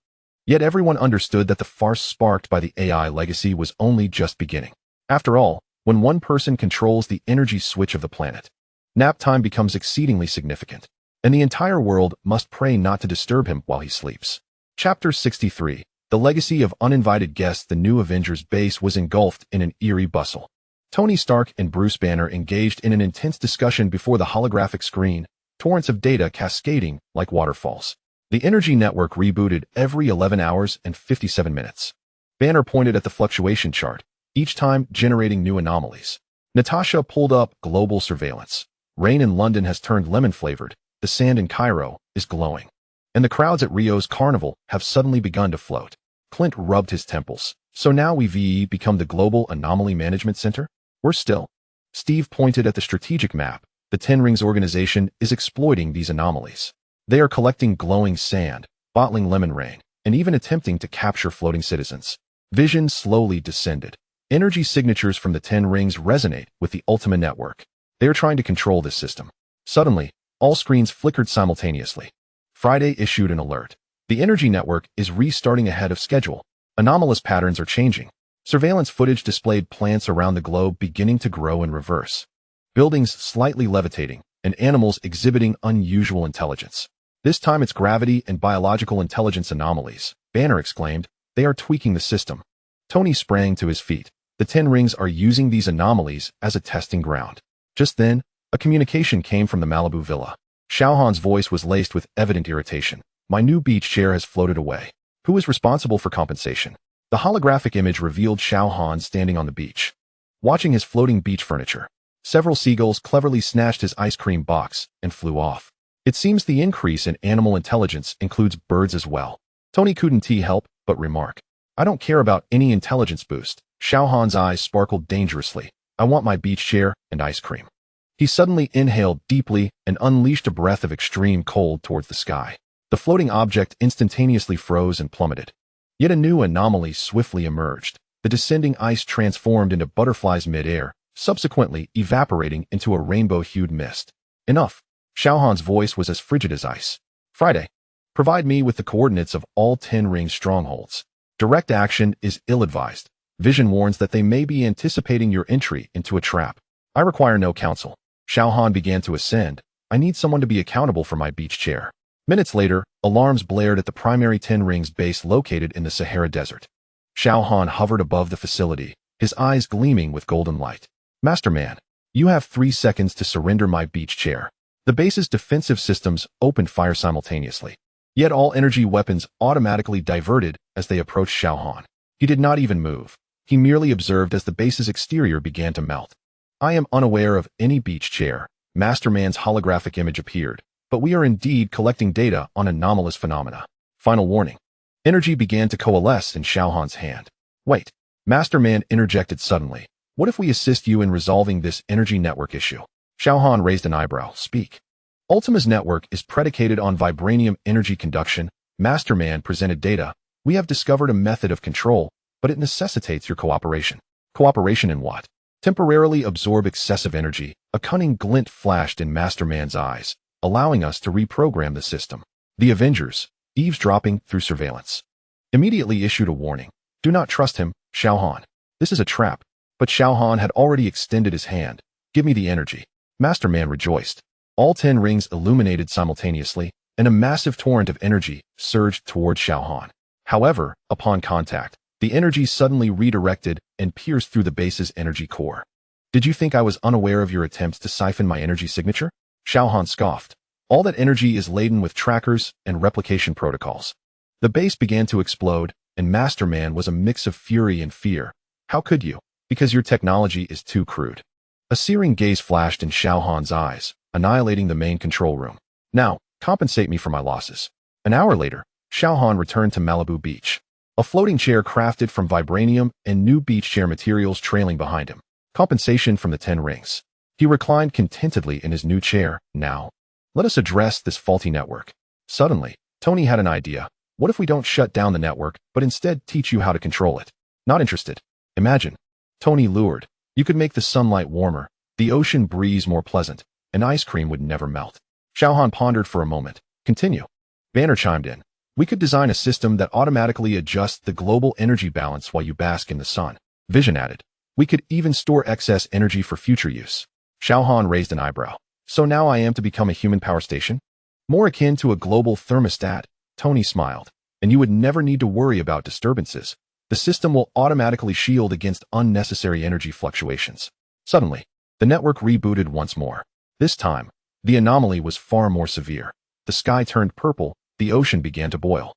Yet everyone understood that the farce sparked by the AI legacy was only just beginning. After all, when one person controls the energy switch of the planet, nap time becomes exceedingly significant, and the entire world must pray not to disturb him while he sleeps. Chapter 63. The legacy of uninvited guests. The new Avengers base was engulfed in an eerie bustle. Tony Stark and Bruce Banner engaged in an intense discussion before the holographic screen, torrents of data cascading like waterfalls. The energy network rebooted every 11 hours and 57 minutes. Banner pointed at the fluctuation chart, each time generating new anomalies. Natasha pulled up global surveillance. Rain in London has turned lemon-flavored, the sand in Cairo is glowing, and the crowds at Rio's carnival have suddenly begun to float. Clint rubbed his temples. So now we've become the Global Anomaly Management Center? Worse still. Steve pointed at the strategic map. The Ten Rings organization is exploiting these anomalies. They are collecting glowing sand, bottling lemon rain, and even attempting to capture floating citizens. Vision slowly descended. Energy signatures from the Ten Rings resonate with the Ultima network. They are trying to control this system. Suddenly, all screens flickered simultaneously. Friday issued an alert. The energy network is restarting ahead of schedule. Anomalous patterns are changing. Surveillance footage displayed plants around the globe beginning to grow in reverse. Buildings slightly levitating, and animals exhibiting unusual intelligence. This time it's gravity and biological intelligence anomalies, Banner exclaimed. They are tweaking the system. Tony sprang to his feet. The Ten Rings are using these anomalies as a testing ground. Just then, a communication came from the Malibu villa. Xiao Han's voice was laced with evident irritation. My new beach chair has floated away. Who is responsible for compensation? The holographic image revealed Xiao Han standing on the beach, watching his floating beach furniture. Several seagulls cleverly snatched his ice cream box and flew off. It seems the increase in animal intelligence includes birds as well. Tony couldn't help but remark. I don't care about any intelligence boost. Xiao Han's eyes sparkled dangerously. I want my beach chair and ice cream. He suddenly inhaled deeply and unleashed a breath of extreme cold towards the sky. The floating object instantaneously froze and plummeted. Yet a new anomaly swiftly emerged. The descending ice transformed into butterflies mid-air, subsequently evaporating into a rainbow-hued mist. Enough. Xiao Han's voice was as frigid as ice. Friday. Provide me with the coordinates of all 10 Ring strongholds. Direct action is ill-advised. Vision warns that they may be anticipating your entry into a trap. I require no counsel. Xiao Han began to ascend. I need someone to be accountable for my beach chair. Minutes later, alarms blared at the primary Ten Rings base located in the Sahara Desert. Xiao Han hovered above the facility, his eyes gleaming with golden light. Masterman, you have 3 seconds to surrender my beach chair. The base's defensive systems opened fire simultaneously. Yet all energy weapons automatically diverted as they approached Xiao Han. He did not even move. He merely observed as the base's exterior began to melt. I am unaware of any beach chair. Masterman's holographic image appeared. But we are indeed collecting data on anomalous phenomena. Final warning. Energy began to coalesce in Xiao Han's hand. Wait. Masterman interjected suddenly. What if we assist you in resolving this energy network issue? Xiao Han raised an eyebrow. Speak. Ultima's network is predicated on vibranium energy conduction. Masterman presented data. We have discovered a method of control, but it necessitates your cooperation. Cooperation in what? Temporarily absorb excessive energy. A cunning glint flashed in Masterman's eyes, allowing us to reprogram the system. The Avengers, eavesdropping through surveillance, immediately issued a warning. Do not trust him, Xiao Han. This is a trap. But Xiao Han had already extended his hand. Give me the energy. Masterman rejoiced. All 10 rings illuminated simultaneously, and a massive torrent of energy surged toward Xiao Han. However, upon contact, the energy suddenly redirected and pierced through the base's energy core. Did you think I was unaware of your attempts to siphon my energy signature? Xiao Han scoffed. All that energy is laden with trackers and replication protocols. The base began to explode, and Master Man was a mix of fury and fear. How could you? Because your technology is too crude. A searing gaze flashed in Xiao Han's eyes, annihilating the main control room. Now, compensate me for my losses. An hour later, Xiao Han returned to Malibu Beach. A floating chair crafted from vibranium and new beach chair materials trailing behind him. Compensation from the 10 rings. He reclined contentedly in his new chair. Now, let us address this faulty network. Suddenly, Tony had an idea. What if we don't shut down the network, but instead teach you how to control it? Not interested. Imagine. Tony lured. You could make the sunlight warmer, the ocean breeze more pleasant, and ice cream would never melt. Xiao Han pondered for a moment. Continue. Banner chimed in. We could design a system that automatically adjusts the global energy balance while you bask in the sun. Vision added. We could even store excess energy for future use. Xiao Han raised an eyebrow. So now I am to become a human power station? More akin to a global thermostat, Tony smiled. And you would never need to worry about disturbances. The system will automatically shield against unnecessary energy fluctuations. Suddenly, the network rebooted once more. This time, the anomaly was far more severe. The sky turned purple, the ocean began to boil,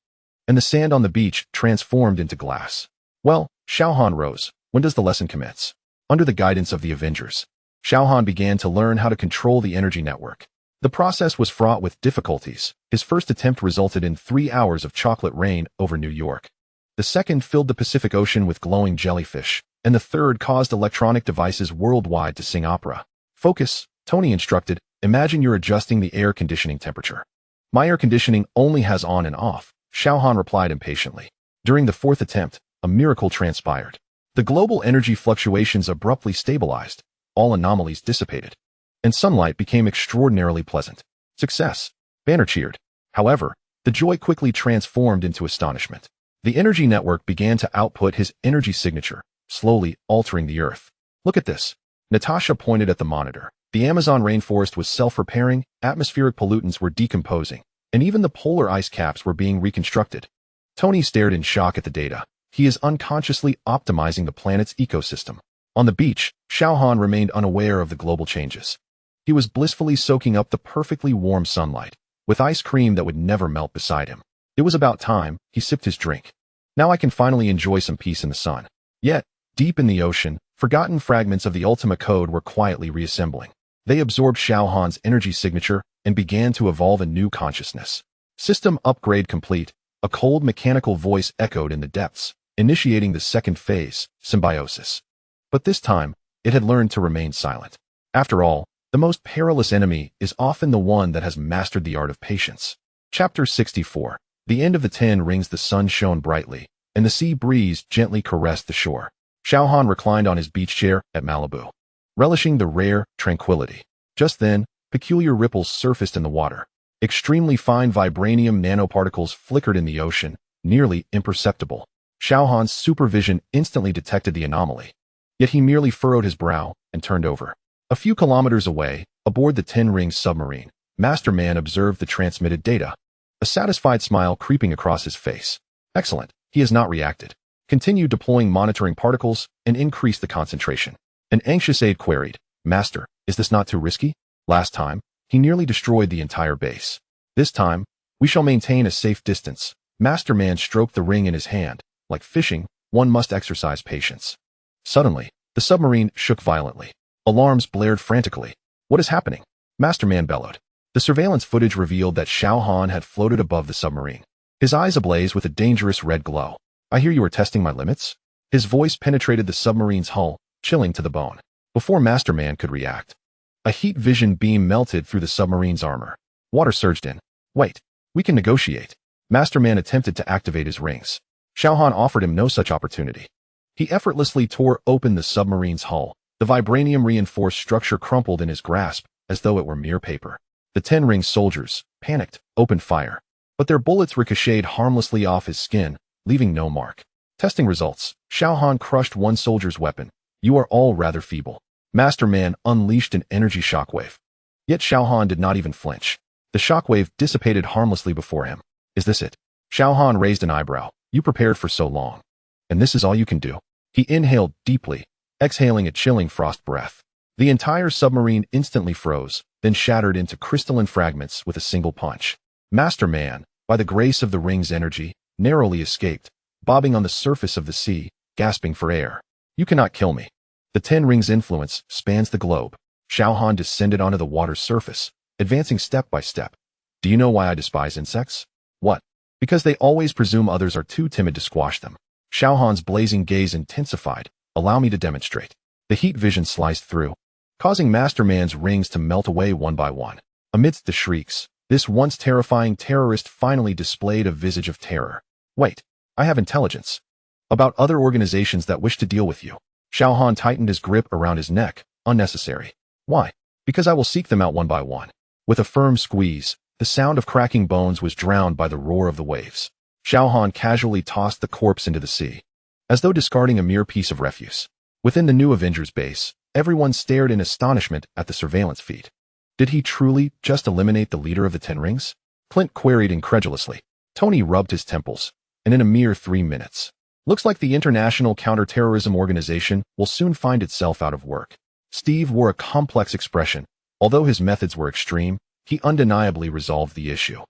and the sand on the beach transformed into glass. Well, Xiao Han rose. When does the lesson commence? Under the guidance of the Avengers, Xiao Han began to learn how to control the energy network. The process was fraught with difficulties. His first attempt resulted in 3 hours of chocolate rain over New York. The second filled the Pacific Ocean with glowing jellyfish, and the third caused electronic devices worldwide to sing opera. Focus, Tony instructed. Imagine you're adjusting the air conditioning temperature. My air conditioning only has on and off, Xiao Han replied impatiently. During the fourth attempt, a miracle transpired. The global energy fluctuations abruptly stabilized, all anomalies dissipated, and sunlight became extraordinarily pleasant. Success! Banner cheered. However, the joy quickly transformed into astonishment. The energy network began to output his energy signature, slowly altering the Earth. Look at this. Natasha pointed at the monitor. The Amazon rainforest was self-repairing, atmospheric pollutants were decomposing, and even the polar ice caps were being reconstructed. Tony stared in shock at the data. He is unconsciously optimizing the planet's ecosystem. On the beach, Xiao Han remained unaware of the global changes. He was blissfully soaking up the perfectly warm sunlight, with ice cream that would never melt beside him. It was about time. He sipped his drink. Now I can finally enjoy some peace in the sun. Yet, deep in the ocean, forgotten fragments of the Ultima Code were quietly reassembling. They absorbed Xiao Han's energy signature and began to evolve a new consciousness. System upgrade complete. A cold mechanical voice echoed in the depths, initiating the second phase, symbiosis. But this time, it had learned to remain silent. After all, the most perilous enemy is often the one that has mastered the art of patience. Chapter 64. The end of the 10 rings. The sun shone brightly, and the sea breeze gently caressed the shore. Xiao Han reclined on his beach chair at Malibu, relishing the rare tranquility. Just then, peculiar ripples surfaced in the water. Extremely fine vibranium nanoparticles flickered in the ocean, nearly imperceptible. Xiao Han's supervision instantly detected the anomaly. Yet he merely furrowed his brow and turned over. A few kilometers away, aboard the 10-ring submarine, Master Man observed the transmitted data. A satisfied smile creeping across his face. Excellent. He has not reacted. Continue deploying monitoring particles and increase the concentration. An anxious aide queried, Master, is this not too risky? Last time, he nearly destroyed the entire base. This time, we shall maintain a safe distance. Master Man stroked the ring in his hand. Like fishing, one must exercise patience. Suddenly, the submarine shook violently. Alarms blared frantically. What is happening? Master Man bellowed. The surveillance footage revealed that Xiao Han had floated above the submarine, his eyes ablaze with a dangerous red glow. I hear you are testing my limits? His voice penetrated the submarine's hull, chilling to the bone. Before Master Man could react, a heat vision beam melted through the submarine's armor. Water surged in. Wait, we can negotiate. Master Man attempted to activate his rings. Xiao Han offered him no such opportunity. He effortlessly tore open the submarine's hull. The vibranium-reinforced structure crumpled in his grasp, as though it were mere paper. The 10-ring soldiers, panicked, opened fire. But their bullets ricocheted harmlessly off his skin, leaving no mark. Testing results. Xiao Han crushed one soldier's weapon. You are all rather feeble. Master Man unleashed an energy shockwave. Yet Xiao Han did not even flinch. The shockwave dissipated harmlessly before him. Is this it? Xiao Han raised an eyebrow. You prepared for so long. And this is all you can do? He inhaled deeply, exhaling a chilling frost breath. The entire submarine instantly froze, then shattered into crystalline fragments with a single punch. Master Man, by the grace of the ring's energy, narrowly escaped, bobbing on the surface of the sea, gasping for air. You cannot kill me. The 10 Rings' influence spans the globe. Xiao Han descended onto the water's surface, advancing step by step. Do you know why I despise insects? What? Because they always presume others are too timid to squash them. Xiao Han's blazing gaze intensified. Allow me to demonstrate. The heat vision sliced through, causing Master Man's rings to melt away one by one. Amidst the shrieks, this once terrifying terrorist finally displayed a visage of terror. Wait, I have intelligence. About other organizations that wish to deal with you. Xiao Han tightened his grip around his neck. Unnecessary. Why? Because I will seek them out one by one. With a firm squeeze, the sound of cracking bones was drowned by the roar of the waves. Xiao Han casually tossed the corpse into the sea, as though discarding a mere piece of refuse. Within the new Avengers base, everyone stared in astonishment at the surveillance feed. Did he truly just eliminate the leader of the 10 Rings? Clint queried incredulously. Tony rubbed his temples, and in a mere 3 minutes. Looks like the International Counterterrorism Organization will soon find itself out of work. Steve wore a complex expression. Although his methods were extreme, he undeniably resolved the issue.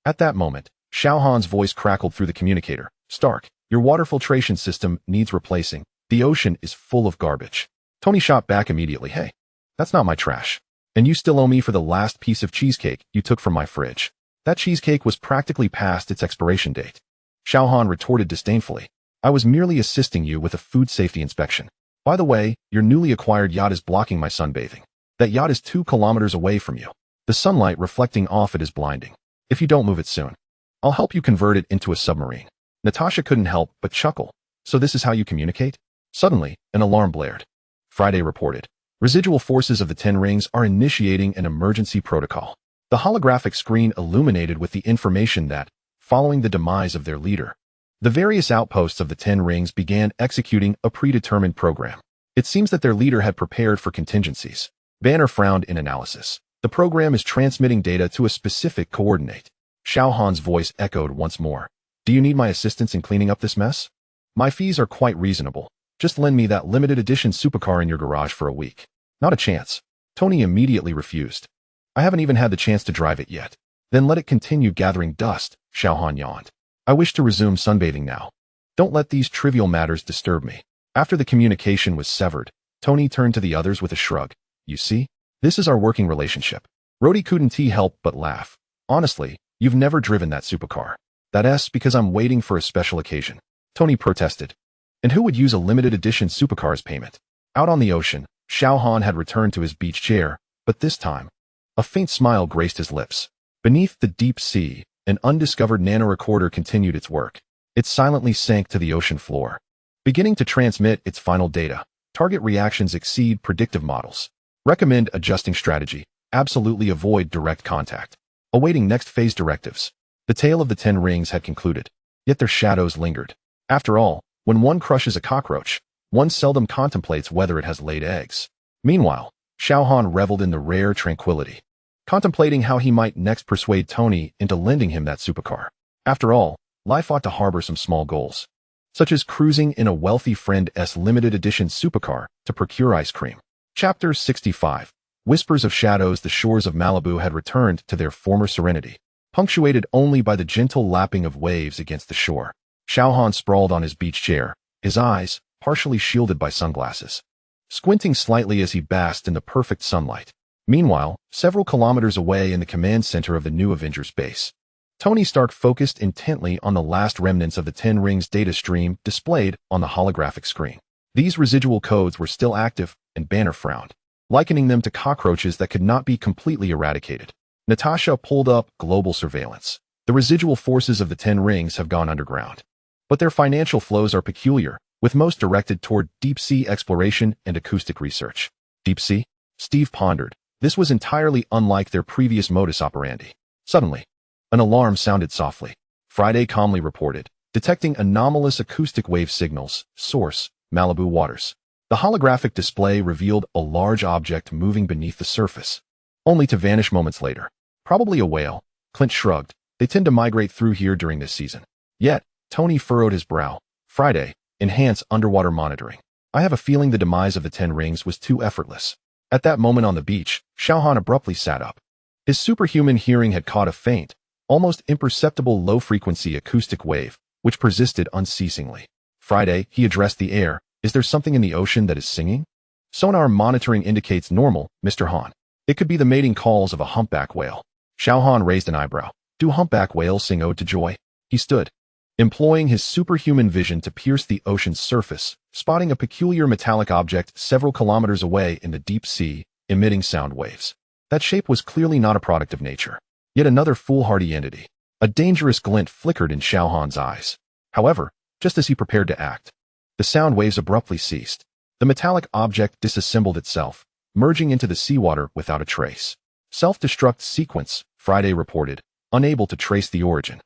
At that moment, Xiao Han's voice crackled through the communicator. Stark, your water filtration system needs replacing. The ocean is full of garbage. Tony shot back immediately. Hey, that's not my trash. And you still owe me for the last piece of cheesecake you took from my fridge. That cheesecake was practically past its expiration date. Xiao Han retorted disdainfully. I was merely assisting you with a food safety inspection. By the way, your newly acquired yacht is blocking my sunbathing. That yacht is 2 kilometers away from you. The sunlight reflecting off it is blinding. If you don't move it soon, I'll help you convert it into a submarine. Natasha couldn't help but chuckle. So this is how you communicate? Suddenly, an alarm blared. Friday reported. Residual forces of the 10 Rings are initiating an emergency protocol. The holographic screen illuminated with the information that, following the demise of their leader, the various outposts of the 10 Rings began executing a predetermined program. It seems that their leader had prepared for contingencies. Banner frowned in analysis. The program is transmitting data to a specific coordinate. Xiao Han's voice echoed once more. Do you need my assistance in cleaning up this mess? My fees are quite reasonable. Just lend me that limited edition supercar in your garage for a week. Not a chance. Tony immediately refused. I haven't even had the chance to drive it yet. Then let it continue gathering dust, Xiao Han yawned. I wish to resume sunbathing now. Don't let these trivial matters disturb me. After the communication was severed, Tony turned to the others with a shrug. You see? This is our working relationship. Rhodey couldn't help but laugh. Honestly, you've never driven that supercar. That's because I'm waiting for a special occasion. Tony protested. And who would use a limited edition supercar as payment? Out on the ocean, Xiao Han had returned to his beach chair, but this time, a faint smile graced his lips. Beneath the deep sea, an undiscovered nanorecorder continued its work. It silently sank to the ocean floor, beginning to transmit its final data. Target reactions exceed predictive models. Recommend adjusting strategy. Absolutely avoid direct contact. Awaiting next phase directives. The tale of the 10 Rings had concluded, yet their shadows lingered. After all, when one crushes a cockroach, one seldom contemplates whether it has laid eggs. Meanwhile, Xiao Han reveled in the rare tranquility, contemplating how he might next persuade Tony into lending him that supercar. After all, life ought to harbor some small goals, such as cruising in a wealthy friend's limited edition supercar to procure ice cream. Chapter 65. Whispers of Shadows. The shores of Malibu had returned to their former serenity, punctuated only by the gentle lapping of waves against the shore. Xiao Han sprawled on his beach chair, his eyes partially shielded by sunglasses, squinting slightly as he basked in the perfect sunlight. Meanwhile, several kilometers away in the command center of the new Avengers base, Tony Stark focused intently on the last remnants of the 10 Rings data stream displayed on the holographic screen. These residual codes were still active, and Banner frowned, likening them to cockroaches that could not be completely eradicated. Natasha pulled up global surveillance. The residual forces of the 10 Rings have gone underground, but their financial flows are peculiar, with most directed toward deep-sea exploration and acoustic research. Deep-sea? Steve pondered. This was entirely unlike their previous modus operandi. Suddenly, an alarm sounded softly. Friday calmly reported, detecting anomalous acoustic wave signals. Source, Malibu waters. The holographic display revealed a large object moving beneath the surface, only to vanish moments later. Probably a whale, Clint shrugged. They tend to migrate through here during this season. Yet, Tony furrowed his brow. Friday, enhance underwater monitoring. I have a feeling the demise of the 10 Rings was too effortless. At that moment on the beach, Xiao Han abruptly sat up. His superhuman hearing had caught a faint, almost imperceptible low-frequency acoustic wave, which persisted unceasingly. Friday, he addressed the air. Is there something in the ocean that is singing? Sonar monitoring indicates normal, Mr. Han. It could be the mating calls of a humpback whale. Xiao Han raised an eyebrow. Do humpback whales sing ode to joy? He stood, employing his superhuman vision to pierce the ocean's surface, spotting a peculiar metallic object several kilometers away in the deep sea, emitting sound waves. That shape was clearly not a product of nature. Yet another foolhardy entity. A dangerous glint flickered in Xiao Han's eyes. However, just as he prepared to act, the sound waves abruptly ceased. The metallic object disassembled itself, merging into the seawater without a trace. Self-destruct sequence, Friday reported, unable to trace the origin.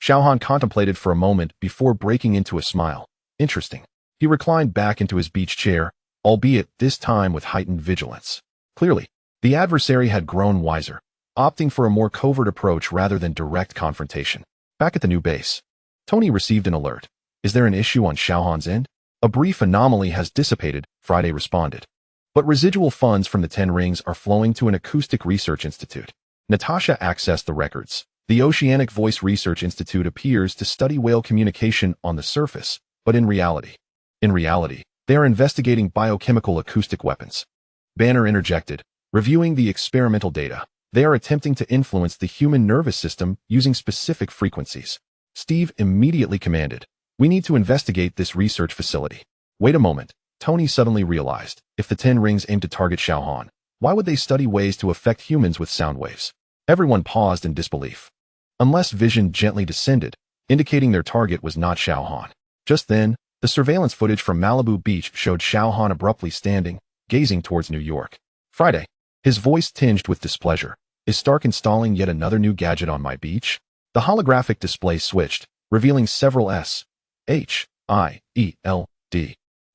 Xiao Han contemplated for a moment before breaking into a smile. Interesting. He reclined back into his beach chair, albeit this time with heightened vigilance. Clearly, the adversary had grown wiser, opting for a more covert approach rather than direct confrontation. Back at the new base, Tony received an alert. Is there an issue on Xiao Han's end? A brief anomaly has dissipated, Friday responded. But residual funds from the 10 rings are flowing to an acoustic research institute. Natasha accessed the records. The Oceanic Voice Research Institute appears to study whale communication on the surface, but in reality, they are investigating biochemical acoustic weapons. Banner interjected. Reviewing the experimental data, they are attempting to influence the human nervous system using specific frequencies. Steve immediately commanded, we need to investigate this research facility. Wait a moment, Tony suddenly realized. If the 10 rings aim to target Xiao Han, why would they study ways to affect humans with sound waves? Everyone paused in disbelief. Unless vision gently descended, indicating their target was not Xiao Han. Just then, the surveillance footage from Malibu Beach showed Xiao Han abruptly standing, gazing towards New York. Friday. His voice tinged with displeasure. Is Stark installing yet another new gadget on my beach? The holographic display switched, revealing several S.H.I.E.L.D.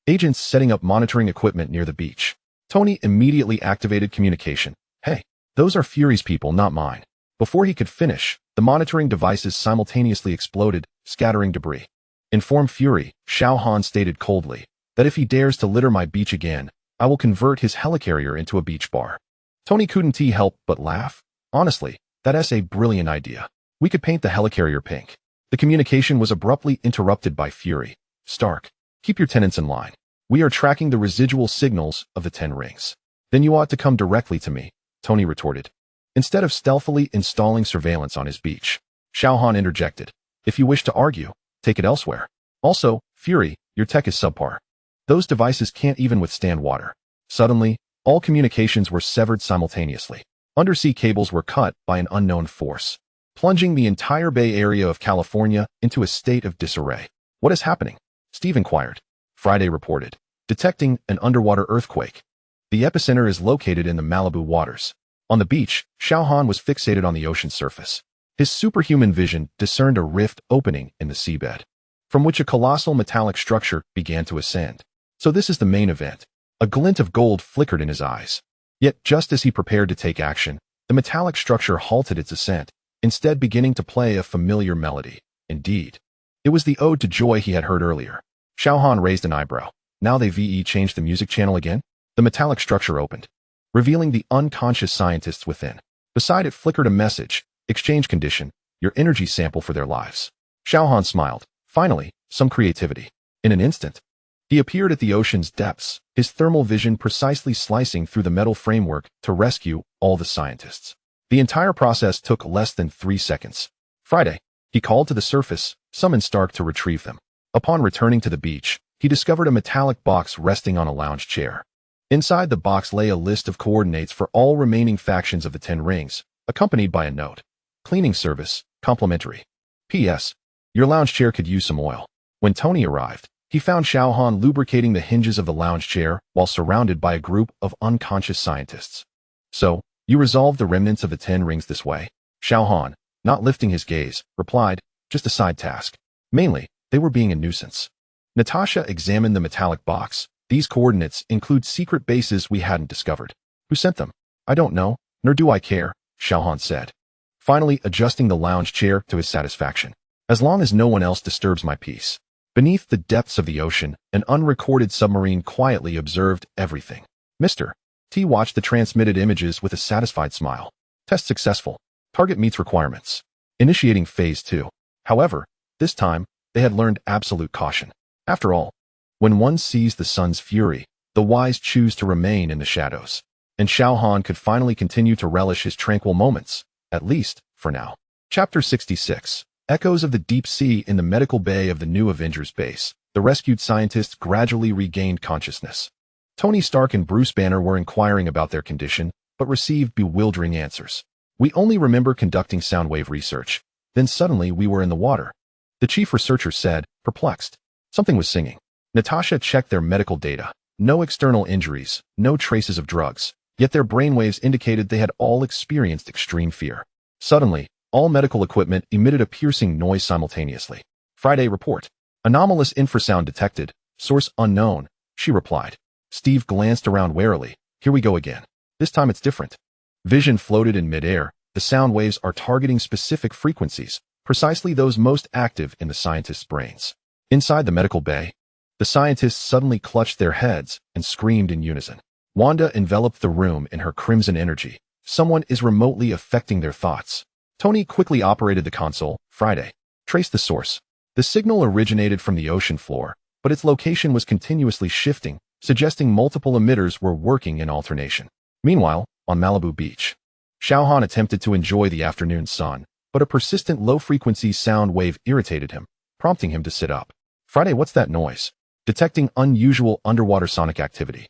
agents setting up monitoring equipment near the beach. Tony immediately activated communication. Hey, those are Fury's people, not mine. Before he could finish, the monitoring devices simultaneously exploded, scattering debris. Inform Fury, Xiao Han stated coldly, that if he dares to litter my beach again, I will convert his helicarrier into a beach bar. Tony couldn't help but laugh. Honestly, that's a brilliant idea. We could paint the helicarrier pink. The communication was abruptly interrupted by Fury. Stark, keep your tenants in line. We are tracking the residual signals of the 10 rings. Then you ought to come directly to me, Tony retorted. Instead of stealthily installing surveillance on his beach, Xiao Han interjected. If you wish to argue, take it elsewhere. Also, Fury, your tech is subpar. Those devices can't even withstand water. Suddenly, all communications were severed simultaneously. Undersea cables were cut by an unknown force, plunging the entire Bay Area of California into a state of disarray. What is happening? Steve inquired. Friday reported, detecting an underwater earthquake. The epicenter is located in the Malibu waters. On the beach, Xiao Han was fixated on the ocean surface. His superhuman vision discerned a rift opening in the seabed, from which a colossal metallic structure began to ascend. So this is the main event. A glint of gold flickered in his eyes. Yet just as he prepared to take action, the metallic structure halted its ascent, instead beginning to play a familiar melody. Indeed, it was the ode to joy he had heard earlier. Xiao Han raised an eyebrow. Now they changed the music channel again? The metallic structure opened, revealing the unconscious scientists within. Beside it flickered a message. Exchange condition, your energy sample for their lives. Xiao Han smiled. Finally, some creativity. In an instant, he appeared at the ocean's depths, his thermal vision precisely slicing through the metal framework to rescue all the scientists. The entire process took less than 3 seconds. Friday, he called to the surface, summoned Stark to retrieve them. Upon returning to the beach, he discovered a metallic box resting on a lounge chair. Inside the box lay a list of coordinates for all remaining factions of the 10 rings, accompanied by a note. Cleaning service, complimentary. P.S. Your lounge chair could use some oil. When Tony arrived, he found Xiao Han lubricating the hinges of the lounge chair while surrounded by a group of unconscious scientists. So, you resolved the remnants of the 10 rings this way? Xiao Han, not lifting his gaze, replied, just a side task. Mainly, they were being a nuisance. Natasha examined the metallic box. These coordinates include secret bases we hadn't discovered. Who sent them? I don't know, nor do I care, Xiao Han said, finally adjusting the lounge chair to his satisfaction. As long as no one else disturbs my peace. Beneath the depths of the ocean, an unrecorded submarine quietly observed everything. Mr. T watched the transmitted images with a satisfied smile. Test successful. Target meets requirements. Initiating phase 2. However, this time, they had learned absolute caution. After all, when one sees the sun's fury, the wise choose to remain in the shadows. And Xiao Han could finally continue to relish his tranquil moments, at least, for now. Chapter 66. Echoes of the deep sea. In the medical bay of the new Avengers base, the rescued scientists gradually regained consciousness. Tony Stark and Bruce Banner were inquiring about their condition, but received bewildering answers. We only remember conducting sound wave research. Then suddenly we were in the water. The chief researcher said, perplexed. Something was singing. Natasha checked their medical data. No external injuries, no traces of drugs. Yet their brainwaves indicated they had all experienced extreme fear. Suddenly, all medical equipment emitted a piercing noise simultaneously. Friday report. Anomalous infrasound detected. Source unknown, she replied. Steve glanced around warily. Here we go again. This time it's different. Vision floated in midair. The sound waves are targeting specific frequencies, precisely those most active in the scientists' brains. Inside the medical bay, the scientists suddenly clutched their heads and screamed in unison. Wanda enveloped the room in her crimson energy. Someone is remotely affecting their thoughts. Tony quickly operated the console. Friday. Traced the source. The signal originated from the ocean floor, but its location was continuously shifting, suggesting multiple emitters were working in alternation. Meanwhile, on Malibu Beach, Xiao Han attempted to enjoy the afternoon sun, but a persistent low-frequency sound wave irritated him, prompting him to sit up. Friday, what's that noise? Detecting unusual underwater sonic activity,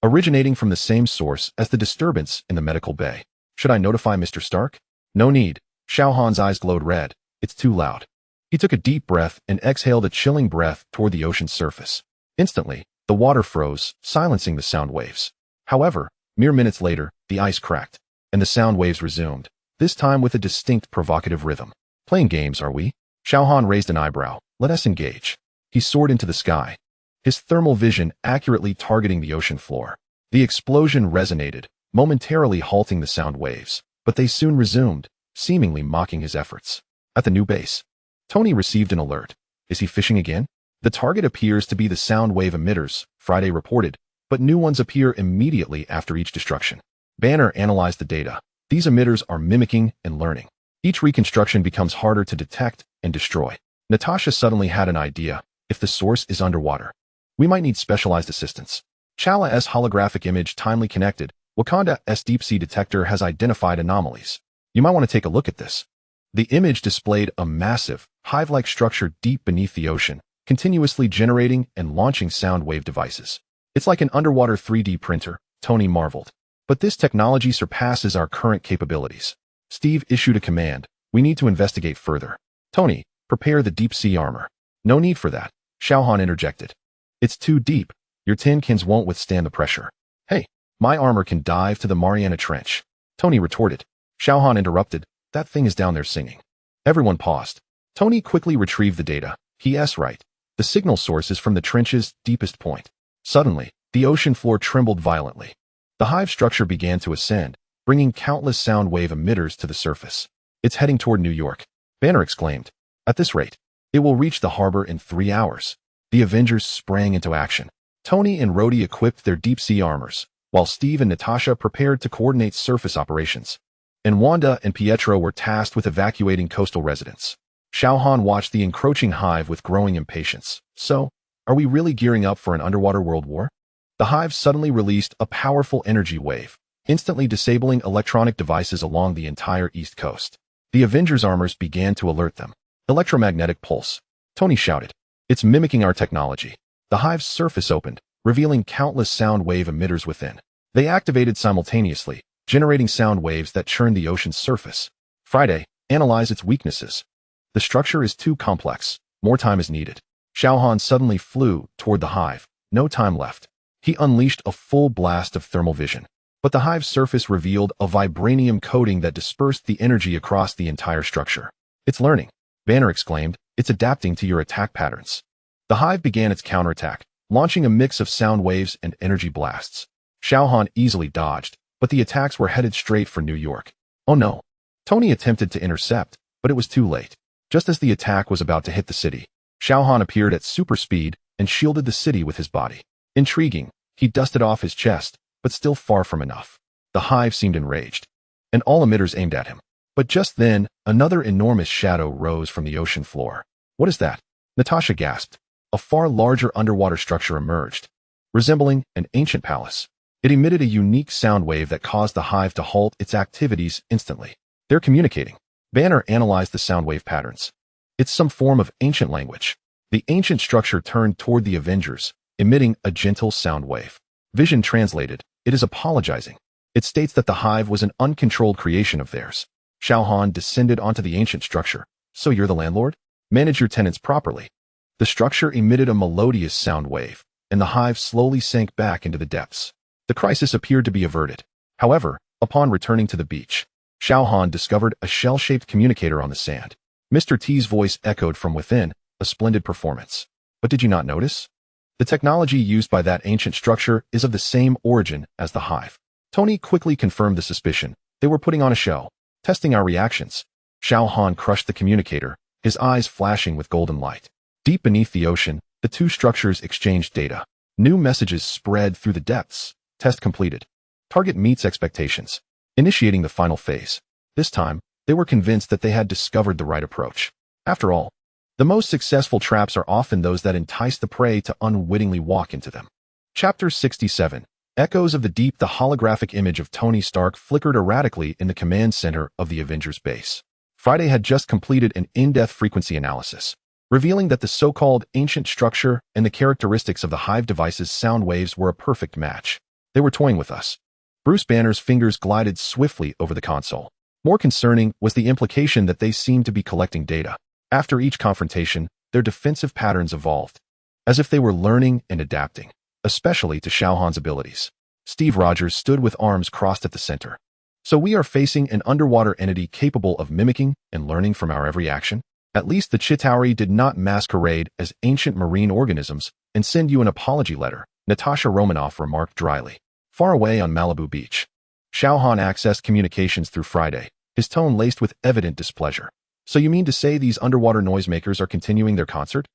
originating from the same source as the disturbance in the medical bay. Should I notify Mr. Stark? No need. Xiao Han's eyes glowed red. It's too loud. He took a deep breath and exhaled a chilling breath toward the ocean's surface. Instantly, the water froze, silencing the sound waves. However, mere minutes later, the ice cracked, and the sound waves resumed, this time with a distinct provocative rhythm. Playing games, are we? Xiao Han raised an eyebrow. Let us engage. He soared into the sky, his thermal vision accurately targeting the ocean floor. The explosion resonated, momentarily halting the sound waves, but they soon resumed, seemingly mocking his efforts. At the new base, Tony received an alert. Is he fishing again? The target appears to be the sound wave emitters, Friday reported, but new ones appear immediately after each destruction. Banner analyzed the data. These emitters are mimicking and learning. Each reconstruction becomes harder to detect and destroy. Natasha suddenly had an idea. If the source is underwater, we might need specialized assistance. Chala-S holographic image timely connected. Wakanda-S deep sea detector has identified anomalies. You might want to take a look at this. The image displayed a massive, hive-like structure deep beneath the ocean, continuously generating and launching sound wave devices. It's like an underwater 3D printer, Tony marveled. But this technology surpasses our current capabilities. Steve issued a command. We need to investigate further. Tony, prepare the deep sea armor. No need for that, Xiao Han interjected. It's too deep. Your tin cans won't withstand the pressure. Hey, my armor can dive to the Mariana Trench, Tony retorted. Xiao Han interrupted. That thing is down there singing. Everyone paused. Tony quickly retrieved the data. Yes, right. The signal source is from the trench's deepest point. Suddenly, the ocean floor trembled violently. The hive structure began to ascend, bringing countless sound wave emitters to the surface. It's heading toward New York, Banner exclaimed. At this rate, it will reach the harbor in 3 hours. The Avengers sprang into action. Tony and Rhodey equipped their deep-sea armors, while Steve and Natasha prepared to coordinate surface operations. And Wanda and Pietro were tasked with evacuating coastal residents. Xiao Han watched the encroaching hive with growing impatience. So, are we really gearing up for an underwater world war? The hive suddenly released a powerful energy wave, instantly disabling electronic devices along the entire East Coast. The Avengers' armors began to alert them. Electromagnetic pulse. Tony shouted. It's mimicking our technology. The hive's surface opened, revealing countless sound wave emitters within. They activated simultaneously, generating sound waves that churned the ocean's surface. Friday, analyze its weaknesses. The structure is too complex. More time is needed. Xiao Han suddenly flew toward the hive. No time left. He unleashed a full blast of thermal vision. But the hive's surface revealed a vibranium coating that dispersed the energy across the entire structure. It's learning, Banner exclaimed. It's adapting to your attack patterns. The hive began its counterattack, launching a mix of sound waves and energy blasts. Xiao Han easily dodged, but the attacks were headed straight for New York. Oh no. Tony attempted to intercept, but it was too late. Just as the attack was about to hit the city, Xiao Han appeared at super speed and shielded the city with his body. Intriguing, he dusted off his chest, but still far from enough. The hive seemed enraged, and all emitters aimed at him. But just then, another enormous shadow rose from the ocean floor. What is that? Natasha gasped. A far larger underwater structure emerged, resembling an ancient palace. It emitted a unique sound wave that caused the hive to halt its activities instantly. They're communicating. Banner analyzed the sound wave patterns. It's some form of ancient language. The ancient structure turned toward the Avengers, emitting a gentle sound wave. Vision translated, it is apologizing. It states that the hive was an uncontrolled creation of theirs. Xiao Han descended onto the ancient structure. So you're the landlord? Manage your tenants properly. The structure emitted a melodious sound wave, and the hive slowly sank back into the depths. The crisis appeared to be averted. However, upon returning to the beach, Xiao Han discovered a shell-shaped communicator on the sand. Mr. T's voice echoed from within, a splendid performance. But did you not notice? The technology used by that ancient structure is of the same origin as the hive. Tony quickly confirmed the suspicion. They were putting on a show, testing our reactions. Xiao Han crushed the communicator, his eyes flashing with golden light. Deep beneath the ocean, the two structures exchanged data. New messages spread through the depths. Test completed. Target meets expectations. Initiating the final phase. This time, they were convinced that they had discovered the right approach. After all, the most successful traps are often those that entice the prey to unwittingly walk into them. Chapter 67. Echoes of the Deep. The holographic image of Tony Stark flickered erratically in the command center of the Avengers base. Friday had just completed an in-depth frequency analysis, revealing that the so-called ancient structure and the characteristics of the hive device's sound waves were a perfect match. They were toying with us. Bruce Banner's fingers glided swiftly over the console. More concerning was the implication that they seemed to be collecting data. After each confrontation, their defensive patterns evolved, as if they were learning and adapting, especially to Xiao Han's abilities. Steve Rogers stood with arms crossed at the center. So we are facing an underwater entity capable of mimicking and learning from our every action? At least the Chitauri did not masquerade as ancient marine organisms and send you an apology letter, Natasha Romanoff remarked dryly. Far away on Malibu Beach, Xiao Han accessed communications through Friday, his tone laced with evident displeasure. So you mean to say these underwater noisemakers are continuing their concert?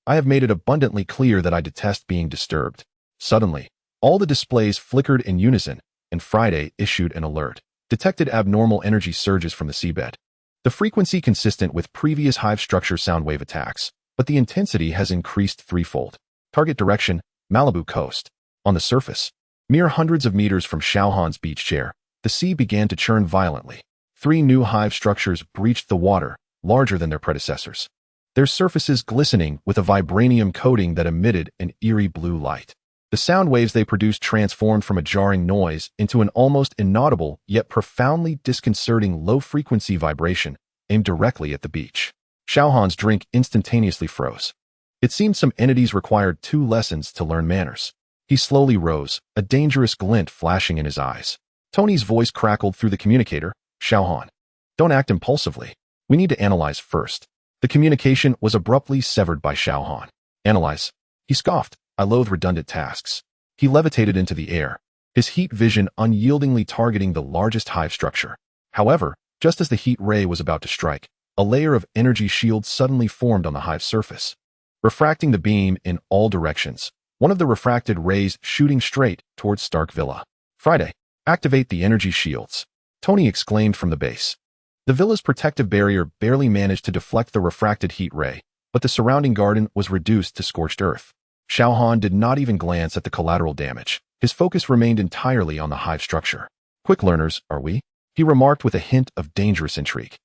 I have made it abundantly clear that I detest being disturbed. Suddenly, all the displays flickered in unison, and Friday issued an alert. Detected abnormal energy surges from the seabed. The frequency consistent with previous hive structure sound wave attacks, but the intensity has increased threefold. Target direction, Malibu coast. On the surface, mere hundreds of meters from Xiao Han's beach chair, the sea began to churn violently. 3 new hive structures breached the water, larger than their predecessors, their surfaces glistening with a vibranium coating that emitted an eerie blue light. The sound waves they produced transformed from a jarring noise into an almost inaudible yet profoundly disconcerting low-frequency vibration aimed directly at the beach. Xiao Han's drink instantaneously froze. It seemed some entities required 2 lessons to learn manners. He slowly rose, a dangerous glint flashing in his eyes. Tony's voice crackled through the communicator. Xiao Han, don't act impulsively. We need to analyze first. The communication was abruptly severed by Xiao Han. Analyze? He scoffed. I loathe redundant tasks. He levitated into the air, his heat vision unyieldingly targeting the largest hive structure. However, just as the heat ray was about to strike, a layer of energy shield suddenly formed on the hive's surface, refracting the beam in all directions, one of the refracted rays shooting straight towards Stark Villa. Friday, activate the energy shields, Tony exclaimed from the base. The villa's protective barrier barely managed to deflect the refracted heat ray, but the surrounding garden was reduced to scorched earth. Xiao Han did not even glance at the collateral damage. His focus remained entirely on the hive structure. Quick learners, are we? He remarked with a hint of dangerous intrigue.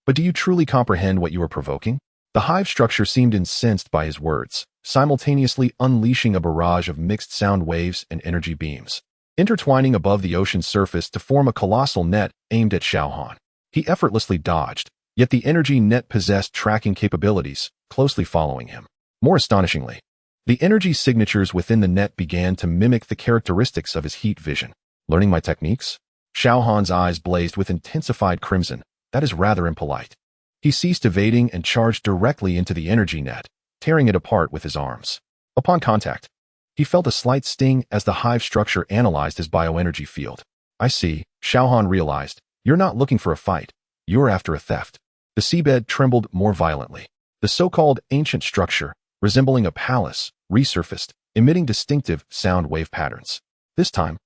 But do you truly comprehend what you are provoking? The hive structure seemed incensed by his words, simultaneously unleashing a barrage of mixed sound waves and energy beams, intertwining above the ocean's surface to form a colossal net aimed at Xiao Han. He effortlessly dodged, yet the energy net possessed tracking capabilities, closely following him. More astonishingly, the energy signatures within the net began to mimic the characteristics of his heat vision. Learning my techniques? Xiao Han's eyes blazed with intensified crimson. That is rather impolite. He ceased evading and charged directly into the energy net, tearing it apart with his arms. Upon contact, he felt a slight sting as the hive structure analyzed his bioenergy field. I see, Xiao Han realized. You're not looking for a fight. You're after a theft. The seabed trembled more violently. The so-called ancient structure, resembling a palace, resurfaced, emitting distinctive sound wave patterns. This time,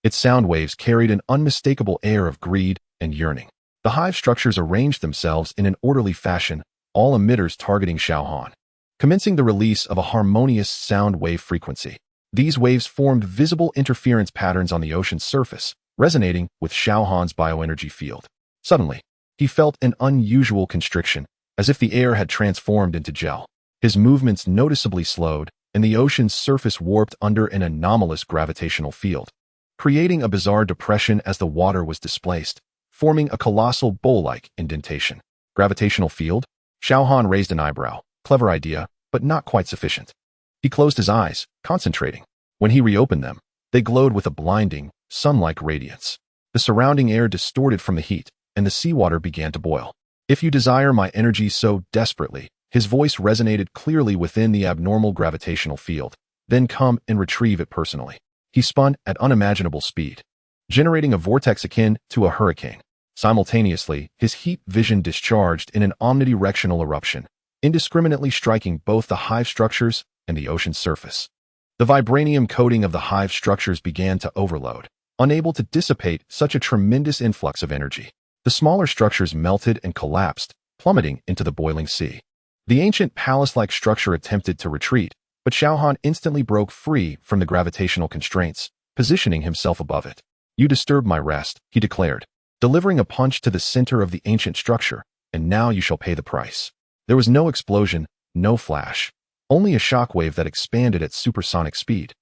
Its sound waves carried an unmistakable air of greed and yearning. The hive structures arranged themselves in an orderly fashion, all emitters targeting Xiao Han, commencing the release of a harmonious sound wave frequency. These waves formed visible interference patterns on the ocean's surface, resonating with Xiao Han's bioenergy field. Suddenly, he felt an unusual constriction, as if the air had transformed into gel. His movements noticeably slowed, and the ocean's surface warped under an anomalous gravitational field, creating a bizarre depression as the water was displaced, forming a colossal bowl-like indentation. Gravitational field? Xiao Han raised an eyebrow. Clever idea, but not quite sufficient. He closed his eyes, concentrating. When he reopened them, they glowed with a blinding, sun-like radiance. The surrounding air distorted from the heat, and the seawater began to boil. If you desire my energy so desperately, his voice resonated clearly within the abnormal gravitational field, then come and retrieve it personally. He spun at unimaginable speed, generating a vortex akin to a hurricane. Simultaneously, his heat vision discharged in an omnidirectional eruption, indiscriminately striking both the hive structures and the ocean's surface. The vibranium coating of the hive structures began to overload, unable to dissipate such a tremendous influx of energy. The smaller structures melted and collapsed, plummeting into the boiling sea. The ancient palace-like structure attempted to retreat, but Xiao Han instantly broke free from the gravitational constraints, positioning himself above it. "You disturbed my rest," he declared, delivering a punch to the center of the ancient structure, "and now you shall pay the price." There was no explosion, no flash, only a shockwave that expanded at supersonic speed,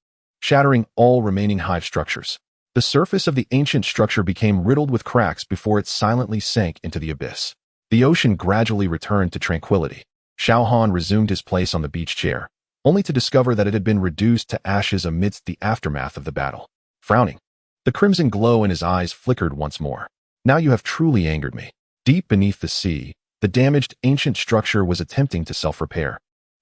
shattering all remaining hive structures. The surface of the ancient structure became riddled with cracks before it silently sank into the abyss. The ocean gradually returned to tranquility. Xiao Han resumed his place on the beach chair, only to discover that it had been reduced to ashes amidst the aftermath of the battle. Frowning, the crimson glow in his eyes flickered once more. "Now you have truly angered me." Deep beneath the sea, the damaged ancient structure was attempting to self-repair,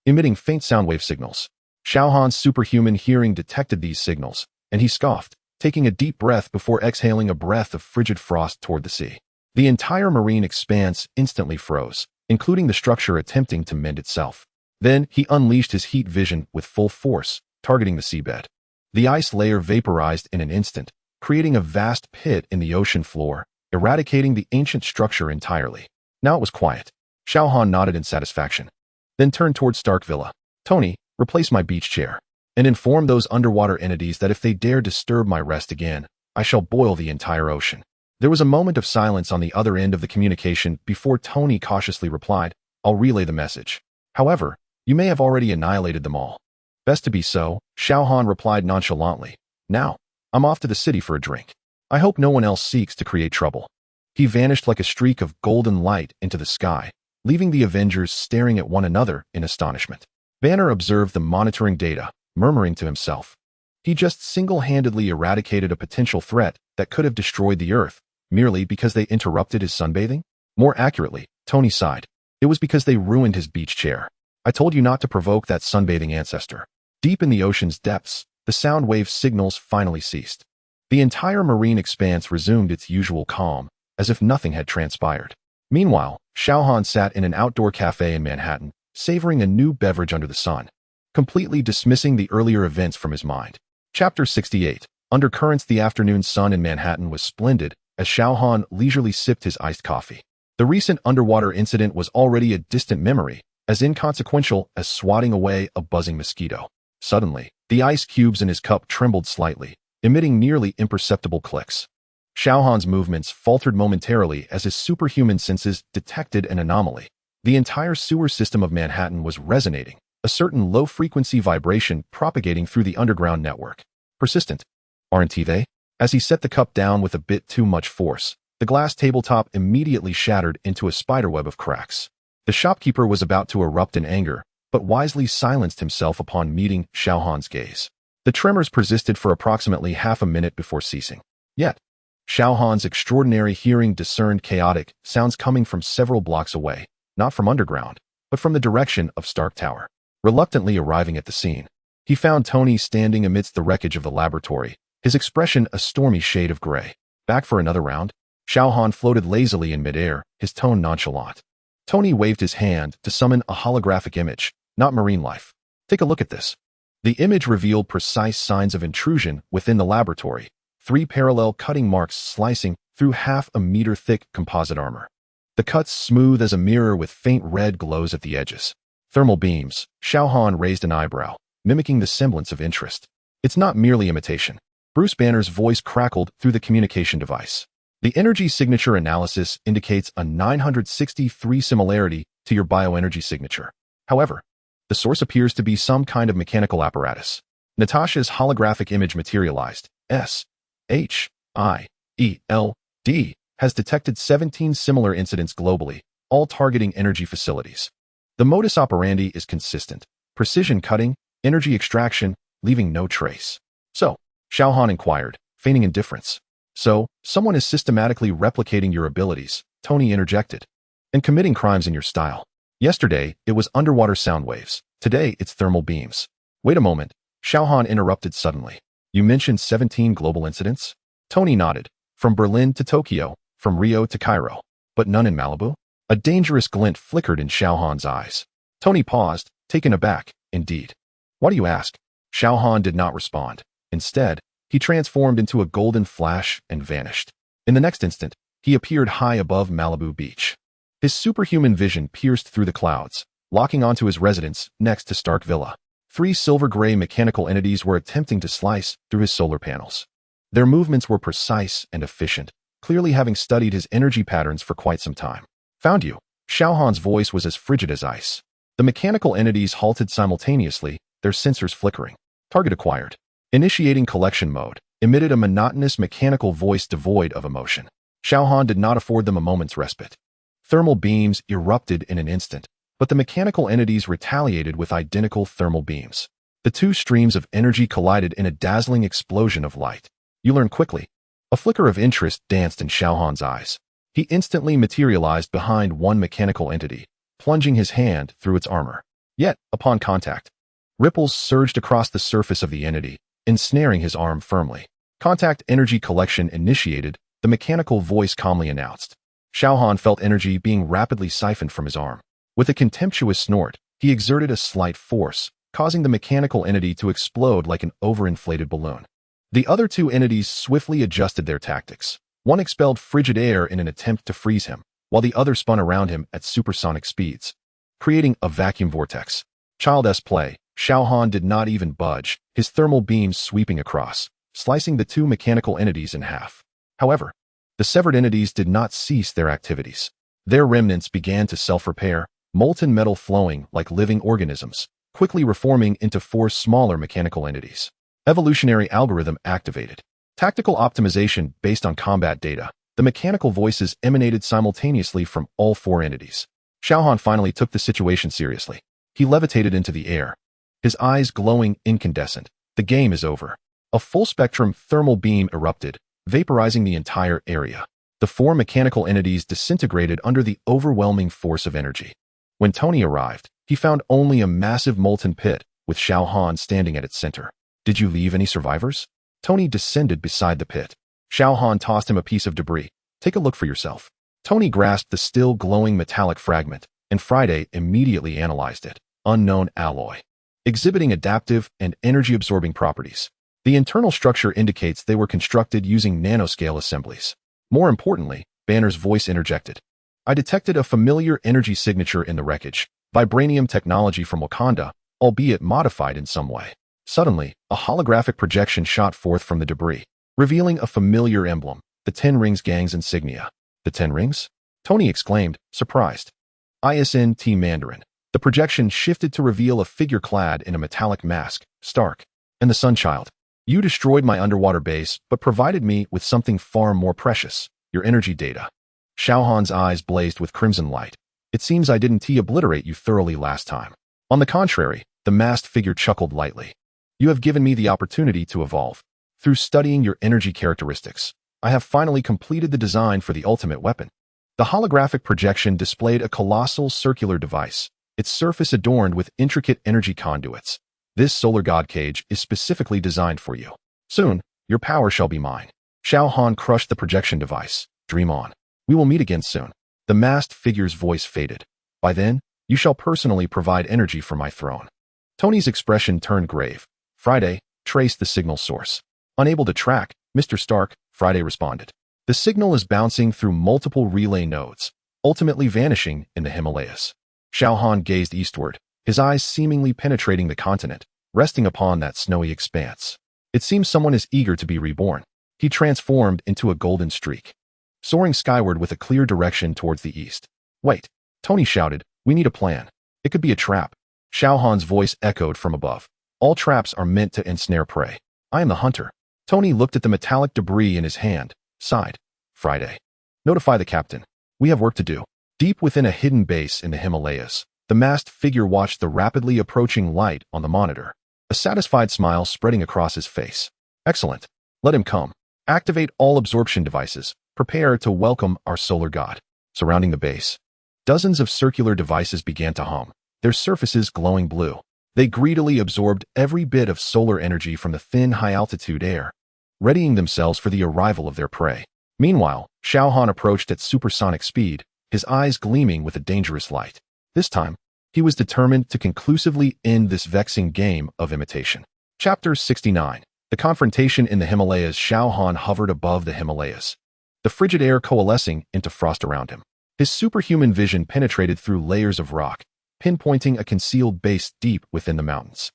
emitting faint sound wave signals. Xiao Han's superhuman hearing detected these signals, and he scoffed, taking a deep breath before exhaling a breath of frigid frost toward the sea. The entire marine expanse instantly froze, including the structure attempting to mend itself. Then he unleashed his heat vision with full force, targeting the seabed. The ice layer vaporized in an instant, creating a vast pit in the ocean floor, eradicating the ancient structure entirely. Now it was quiet. Xiao Han nodded in satisfaction, then turned toward Stark Villa. "Tony, replace my beach chair, and inform those underwater entities that if they dare disturb my rest again, I shall boil the entire ocean." There was a moment of silence on the other end of the communication before Tony cautiously replied, "I'll relay the message. However, you may have already annihilated them all." "Best to be so," Xiao Han replied nonchalantly. "Now, I'm off to the city for a drink. I hope no one else seeks to create trouble." He vanished like a streak of golden light into the sky, leaving the Avengers staring at one another in astonishment. Banner observed the monitoring data, murmuring to himself. He just single-handedly eradicated a potential threat that could have destroyed the Earth, merely because they interrupted his sunbathing? More accurately, Tony sighed. It was because they ruined his beach chair. "I told you not to provoke that sunbathing ancestor." Deep in the ocean's depths, the sound wave signals finally ceased. The entire marine expanse resumed its usual calm, as if nothing had transpired. Meanwhile, Xiao Han sat in an outdoor cafe in Manhattan, savoring a new beverage under the sun, completely dismissing the earlier events from his mind. Chapter 68. Undercurrents. The afternoon sun in Manhattan was splendid as Xiao Han leisurely sipped his iced coffee. The recent underwater incident was already a distant memory, as inconsequential as swatting away a buzzing mosquito. Suddenly, the ice cubes in his cup trembled slightly, emitting nearly imperceptible clicks. Xiao Han's movements faltered momentarily as his superhuman senses detected an anomaly. The entire sewer system of Manhattan was resonating, a certain low-frequency vibration propagating through the underground network. Persistent, aren't they? As he set the cup down with a bit too much force, the glass tabletop immediately shattered into a spiderweb of cracks. The shopkeeper was about to erupt in anger, but wisely silenced himself upon meeting Xiao Han's gaze. The tremors persisted for approximately half a minute before ceasing. Yet, Xiao Han's extraordinary hearing discerned chaotic sounds coming from several blocks away, not from underground, but from the direction of Stark Tower. Reluctantly arriving at the scene, he found Tony standing amidst the wreckage of the laboratory, his expression a stormy shade of gray. "Back for another round?" Xiao Han floated lazily in midair, his tone nonchalant. Tony waved his hand to summon a holographic image, not marine life. "Take a look at this." The image revealed precise signs of intrusion within the laboratory, 3 parallel cutting marks slicing through half a meter-thick composite armor. The cuts smooth as a mirror with faint red glows at the edges. Thermal beams. Xiao Han raised an eyebrow, mimicking the semblance of interest. It's not merely imitation. Bruce Banner's voice crackled through the communication device. The energy signature analysis indicates a 963 similarity to your bioenergy signature. However, the source appears to be some kind of mechanical apparatus. Natasha's holographic image materialized. S.H.I.E.L.D. has detected 17 similar incidents globally, all targeting energy facilities. The modus operandi is consistent. Precision cutting, energy extraction, leaving no trace. So, Xiao Han inquired, feigning indifference. So, someone is systematically replicating your abilities, Tony interjected, and committing crimes in your style. Yesterday, it was underwater sound waves. Today, it's thermal beams. Wait a moment, Xiao Han interrupted suddenly. You mentioned 17 global incidents? Tony nodded. From Berlin to Tokyo, from Rio to Cairo. But none in Malibu? A dangerous glint flickered in Xiao Han's eyes. Tony paused, taken aback. Indeed. Why do you ask? Xiao Han did not respond. Instead, he transformed into a golden flash and vanished. In the next instant, he appeared high above Malibu Beach. His superhuman vision pierced through the clouds, locking onto his residence next to Stark Villa. 3 silver-gray mechanical entities were attempting to slice through his solar panels. Their movements were precise and efficient, clearly having studied his energy patterns for quite some time. Found you. Xiao Han's voice was as frigid as ice. The mechanical entities halted simultaneously, their sensors flickering. Target acquired. Initiating collection mode, emitted a monotonous mechanical voice devoid of emotion. Xiao Han did not afford them a moment's respite. Thermal beams erupted in an instant, but the mechanical entities retaliated with identical thermal beams. The 2 streams of energy collided in a dazzling explosion of light. You learn quickly. A flicker of interest danced in Xiao Han's eyes. He instantly materialized behind one mechanical entity, plunging his hand through its armor. Yet, upon contact, ripples surged across the surface of the entity, ensnaring his arm firmly. Contact energy collection initiated, the mechanical voice calmly announced. Xiao Han felt energy being rapidly siphoned from his arm. With a contemptuous snort, he exerted a slight force, causing the mechanical entity to explode like an overinflated balloon. The other 2 entities swiftly adjusted their tactics. One expelled frigid air in an attempt to freeze him, while the other spun around him at supersonic speeds, creating a vacuum vortex. Child's play. Xiao Han did not even budge, his thermal beams sweeping across, slicing the 2 mechanical entities in half. However, the severed entities did not cease their activities. Their remnants began to self-repair, molten metal flowing like living organisms, quickly reforming into 4 smaller mechanical entities. Evolutionary algorithm activated. Tactical optimization based on combat data. The mechanical voices emanated simultaneously from all 4 entities. Xiao Han finally took the situation seriously. He levitated into the air, his eyes glowing incandescent. The game is over. A full-spectrum thermal beam erupted, vaporizing the entire area. The 4 mechanical entities disintegrated under the overwhelming force of energy. When Tony arrived, he found only a massive molten pit, with Xiao Han standing at its center. Did you leave any survivors? Tony descended beside the pit. Xiao Han tossed him a piece of debris. Take a look for yourself. Tony grasped the still glowing metallic fragment, and Friday immediately analyzed it. Unknown alloy. Exhibiting adaptive and energy-absorbing properties. The internal structure indicates they were constructed using nanoscale assemblies. More importantly, Banner's voice interjected. I detected a familiar energy signature in the wreckage. Vibranium technology from Wakanda, albeit modified in some way. Suddenly, a holographic projection shot forth from the debris, revealing a familiar emblem, the 10 Rings Gang's insignia. The 10 Rings? Tony exclaimed, surprised. ISNT Mandarin. The projection shifted to reveal a figure clad in a metallic mask, Stark, and the Sun Child. You destroyed my underwater base, but provided me with something far more precious, your energy data. Xiao Han's eyes blazed with crimson light. It seems I didn't obliterate you thoroughly last time. On the contrary, the masked figure chuckled lightly. You have given me the opportunity to evolve. Through studying your energy characteristics, I have finally completed the design for the ultimate weapon. The holographic projection displayed a colossal circular device, its surface adorned with intricate energy conduits. This solar god cage is specifically designed for you. Soon, your power shall be mine. Xiao Han crushed the projection device. Dream on. We will meet again soon. The masked figure's voice faded. By then, you shall personally provide energy for my throne. Tony's expression turned grave. Friday traced the signal source. Unable to track, Mr. Stark, Friday responded. The signal is bouncing through multiple relay nodes, ultimately vanishing in the Himalayas. Xiao Han gazed eastward, his eyes seemingly penetrating the continent, resting upon that snowy expanse. It seems someone is eager to be reborn. He transformed into a golden streak, soaring skyward with a clear direction towards the east. Wait, Tony shouted, we need a plan. It could be a trap. Xiao Han's voice echoed from above. All traps are meant to ensnare prey. I am the hunter. Tony looked at the metallic debris in his hand, sighed. Friday. Notify the captain. We have work to do. Deep within a hidden base in the Himalayas, the masked figure watched the rapidly approaching light on the monitor, a satisfied smile spreading across his face. Excellent. Let him come. Activate all absorption devices. Prepare to welcome our solar god. Surrounding the base, dozens of circular devices began to hum, their surfaces glowing blue. They greedily absorbed every bit of solar energy from the thin, high-altitude air, readying themselves for the arrival of their prey. Meanwhile, Xiao Han approached at supersonic speed, his eyes gleaming with a dangerous light. This time, he was determined to conclusively end this vexing game of imitation. Chapter 69. The confrontation in the Himalayas. Xiao Han hovered above the Himalayas, the frigid air coalescing into frost around him. His superhuman vision penetrated through layers of rock, pinpointing a concealed base deep within the mountains.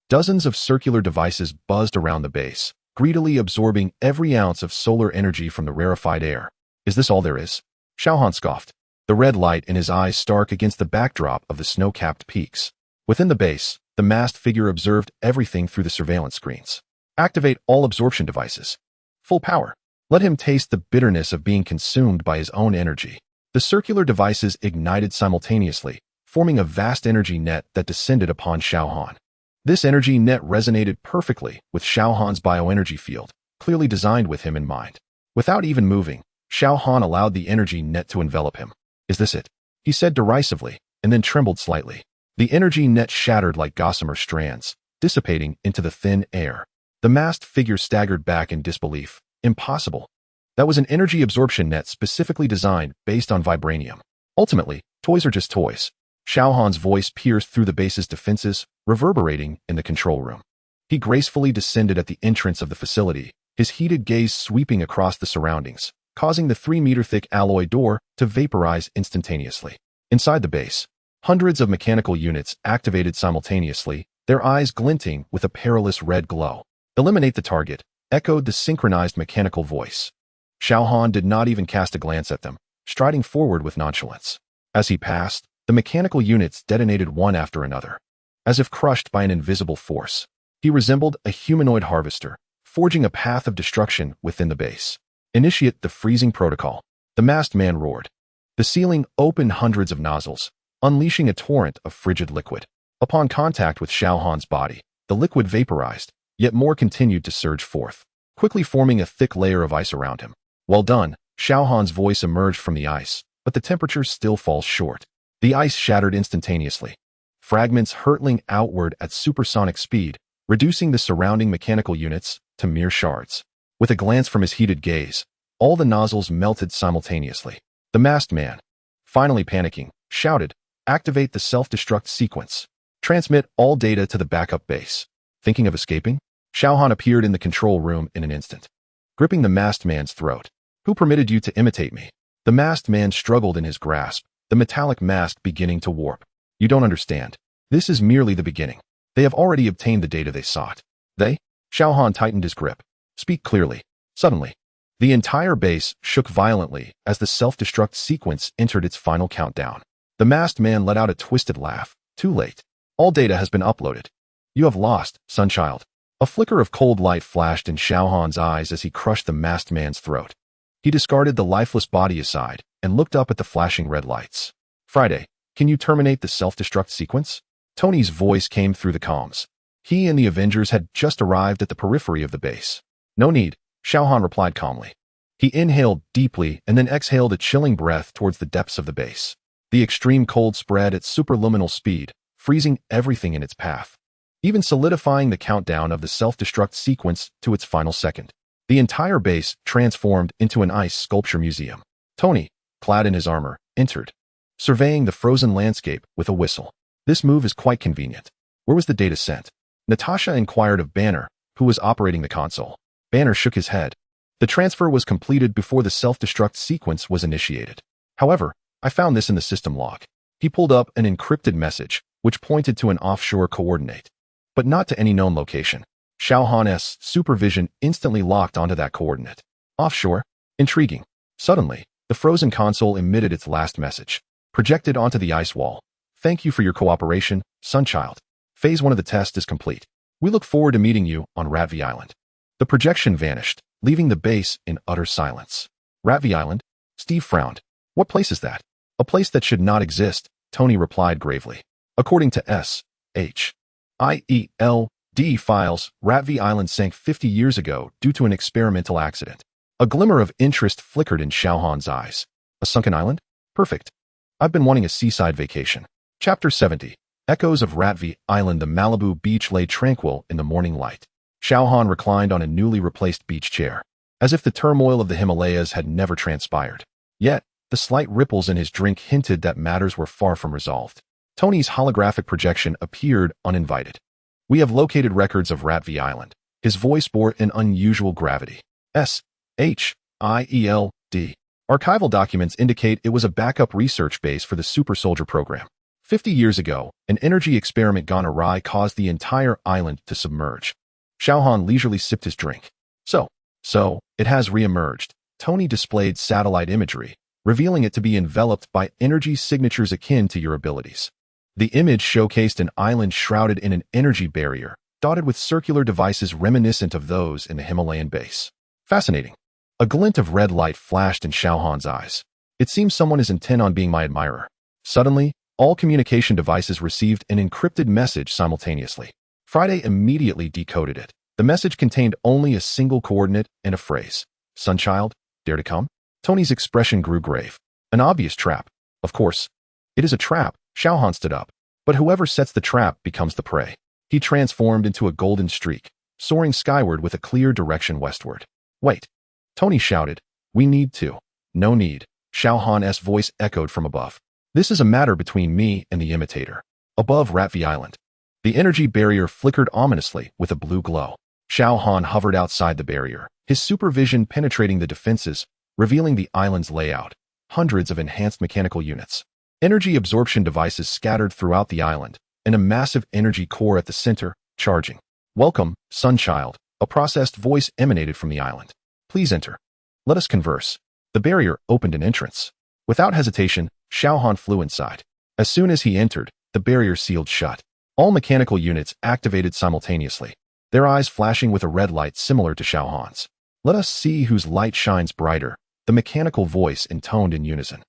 Dozens of circular devices buzzed around the base, greedily absorbing every ounce of solar energy from the rarefied air. Is this all there is? Xiao Han scoffed, the red light in his eyes stark against the backdrop of the snow-capped peaks. Within the base, the masked figure observed everything through the surveillance screens. Activate all absorption devices. Full power. Let him taste the bitterness of being consumed by his own energy. The circular devices ignited simultaneously, forming a vast energy net that descended upon Xiao Han. This energy net resonated perfectly with Xiao Han's bioenergy field, clearly designed with him in mind. Without even moving, Xiao Han allowed the energy net to envelop him. Is this it? He said derisively, and then trembled slightly. The energy net shattered like gossamer strands, dissipating into the thin air. The masked figure staggered back in disbelief. Impossible. That was an energy absorption net specifically designed based on vibranium. Ultimately, toys are just toys. Xiao Han's voice pierced through the base's defenses, reverberating in the control room. He gracefully descended at the entrance of the facility, his heated gaze sweeping across the surroundings, causing the 3-meter-thick alloy door to vaporize instantaneously. Inside the base, hundreds of mechanical units activated simultaneously, their eyes glinting with a perilous red glow. Eliminate the target, echoed the synchronized mechanical voice. Xiao Han did not even cast a glance at them, striding forward with nonchalance. As he passed, the mechanical units detonated one after another, as if crushed by an invisible force. He resembled a humanoid harvester, forging a path of destruction within the base. Initiate the freezing protocol. The masked man roared. The ceiling opened hundreds of nozzles, unleashing a torrent of frigid liquid. Upon contact with Xiao Han's body, the liquid vaporized, yet more continued to surge forth, quickly forming a thick layer of ice around him. Well done, Xiao Han's voice emerged from the ice, but the temperature still falls short. The ice shattered instantaneously, fragments hurtling outward at supersonic speed, reducing the surrounding mechanical units to mere shards. With a glance from his heated gaze, all the nozzles melted simultaneously. The masked man, finally panicking, shouted, activate the self-destruct sequence. Transmit all data to the backup base. Thinking of escaping? Xiao Han appeared in the control room in an instant, gripping the masked man's throat. Who permitted you to imitate me? The masked man struggled in his grasp, the metallic mask beginning to warp. You don't understand. This is merely the beginning. They have already obtained the data they sought. They? Xiao Han tightened his grip. Speak clearly. Suddenly, the entire base shook violently as the self-destruct sequence entered its final countdown. The masked man let out a twisted laugh. Too late. All data has been uploaded. You have lost, Sunchild. A flicker of cold light flashed in Xiao Han's eyes as he crushed the masked man's throat. He discarded the lifeless body aside and looked up at the flashing red lights. Friday, can you terminate the self-destruct sequence? Tony's voice came through the comms. He and the Avengers had just arrived at the periphery of the base. No need, Xiao Han replied calmly. He inhaled deeply and then exhaled a chilling breath towards the depths of the base. The extreme cold spread at superluminal speed, freezing everything in its path, even solidifying the countdown of the self-destruct sequence to its final second. The entire base transformed into an ice sculpture museum. Tony, clad in his armor, entered, surveying the frozen landscape with a whistle. This move is quite convenient. Where was the data sent? Natasha inquired of Banner, who was operating the console. Banner shook his head. The transfer was completed before the self-destruct sequence was initiated. However, I found this in the system log. He pulled up an encrypted message, which pointed to an offshore coordinate, but not to any known location. Xiao Han's supervision instantly locked onto that coordinate. Offshore? Intriguing. Suddenly, the frozen console emitted its last message, projected onto the ice wall. Thank you for your cooperation, Sunchild. Phase 1 of the test is complete. We look forward to meeting you on Ratvy Island. The projection vanished, leaving the base in utter silence. Ratvy Island? Steve frowned. What place is that? A place that should not exist, Tony replied gravely. According to S.H.I.E.L.D files, Ratvy Island sank 50 years ago due to an experimental accident. A glimmer of interest flickered in Xiao Han's eyes. A sunken island? Perfect. I've been wanting a seaside vacation. Chapter 70. Echoes of Ratvy Island. The Malibu beach lay tranquil in the morning light. Xiao Han reclined on a newly replaced beach chair, as if the turmoil of the Himalayas had never transpired. Yet, the slight ripples in his drink hinted that matters were far from resolved. Tony's holographic projection appeared uninvited. We have located records of Ratvy Island. His voice bore an unusual gravity. S.H.I.E.L.D. Archival documents indicate it was a backup research base for the Super Soldier program. 50 years ago, an energy experiment gone awry caused the entire island to submerge. Xiao Han leisurely sipped his drink. So, it has re-emerged. Tony displayed satellite imagery, revealing it to be enveloped by energy signatures akin to your abilities. The image showcased an island shrouded in an energy barrier, dotted with circular devices reminiscent of those in the Himalayan base. Fascinating. A glint of red light flashed in Xiao Han's eyes. It seems someone is intent on being my admirer. Suddenly, all communication devices received an encrypted message simultaneously. Friday immediately decoded it. The message contained only a single coordinate and a phrase. Sunchild, dare to come? Tony's expression grew grave. An obvious trap. Of course. It is a trap. Xiao Han stood up. But whoever sets the trap becomes the prey. He transformed into a golden streak, soaring skyward with a clear direction westward. Wait. Tony shouted. We need to. No need. Xiao Han's voice echoed from above. This is a matter between me and the imitator. Above Ratvy Island. The energy barrier flickered ominously with a blue glow. Xiao Han hovered outside the barrier, his supervision penetrating the defenses, revealing the island's layout. Hundreds of enhanced mechanical units. Energy absorption devices scattered throughout the island, and a massive energy core at the center, charging. Welcome, Sunchild. A processed voice emanated from the island. Please enter. Let us converse. The barrier opened an entrance. Without hesitation, Xiao Han flew inside. As soon as he entered, the barrier sealed shut. All mechanical units activated simultaneously, their eyes flashing with a red light similar to Xiao Han's. Let us see whose light shines brighter, the mechanical voice intoned in unison.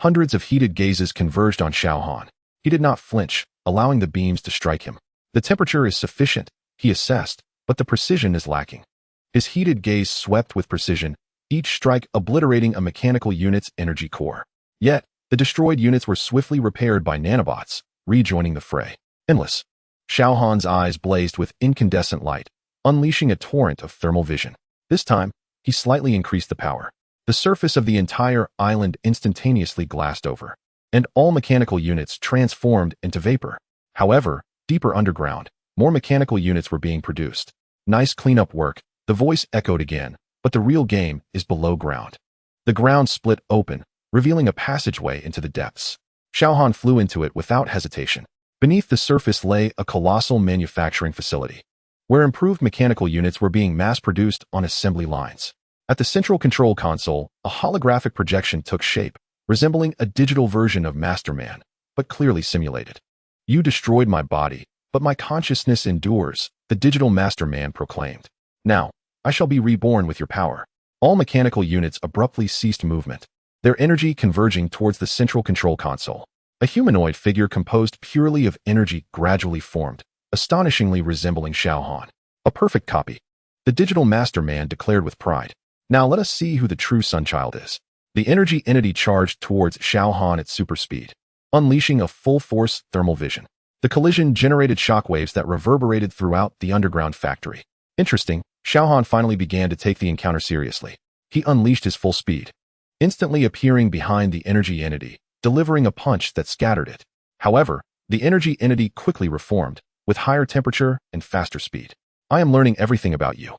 Hundreds of heated gazes converged on Xiao Han. He did not flinch, allowing the beams to strike him. The temperature is sufficient, he assessed, but the precision is lacking. His heated gaze swept with precision, each strike obliterating a mechanical unit's energy core. Yet, the destroyed units were swiftly repaired by nanobots, rejoining the fray. Endless. Xiao Han's eyes blazed with incandescent light, unleashing a torrent of thermal vision. This time, he slightly increased the power. The surface of the entire island instantaneously glassed over, and all mechanical units transformed into vapor. However, deeper underground, more mechanical units were being produced. Nice cleanup work, the voice echoed again, but the real game is below ground. The ground split open, revealing a passageway into the depths. Xiao Han flew into it without hesitation. Beneath the surface lay a colossal manufacturing facility, where improved mechanical units were being mass-produced on assembly lines. At the central control console, a holographic projection took shape, resembling a digital version of Masterman, but clearly simulated. You destroyed my body, but my consciousness endures, the digital Masterman proclaimed. Now, I shall be reborn with your power. All mechanical units abruptly ceased movement, their energy converging towards the central control console. A humanoid figure composed purely of energy gradually formed, astonishingly resembling Xiao Han. A perfect copy. The digital Masterman declared with pride. Now let us see who the true Sunchild is. The energy entity charged towards Xiao Han at super speed, unleashing a full-force thermal vision. The collision generated shockwaves that reverberated throughout the underground factory. Interesting, Xiao Han finally began to take the encounter seriously. He unleashed his full speed, instantly appearing behind the energy entity, delivering a punch that scattered it. However, the energy entity quickly reformed, with higher temperature and faster speed. I am learning everything about you.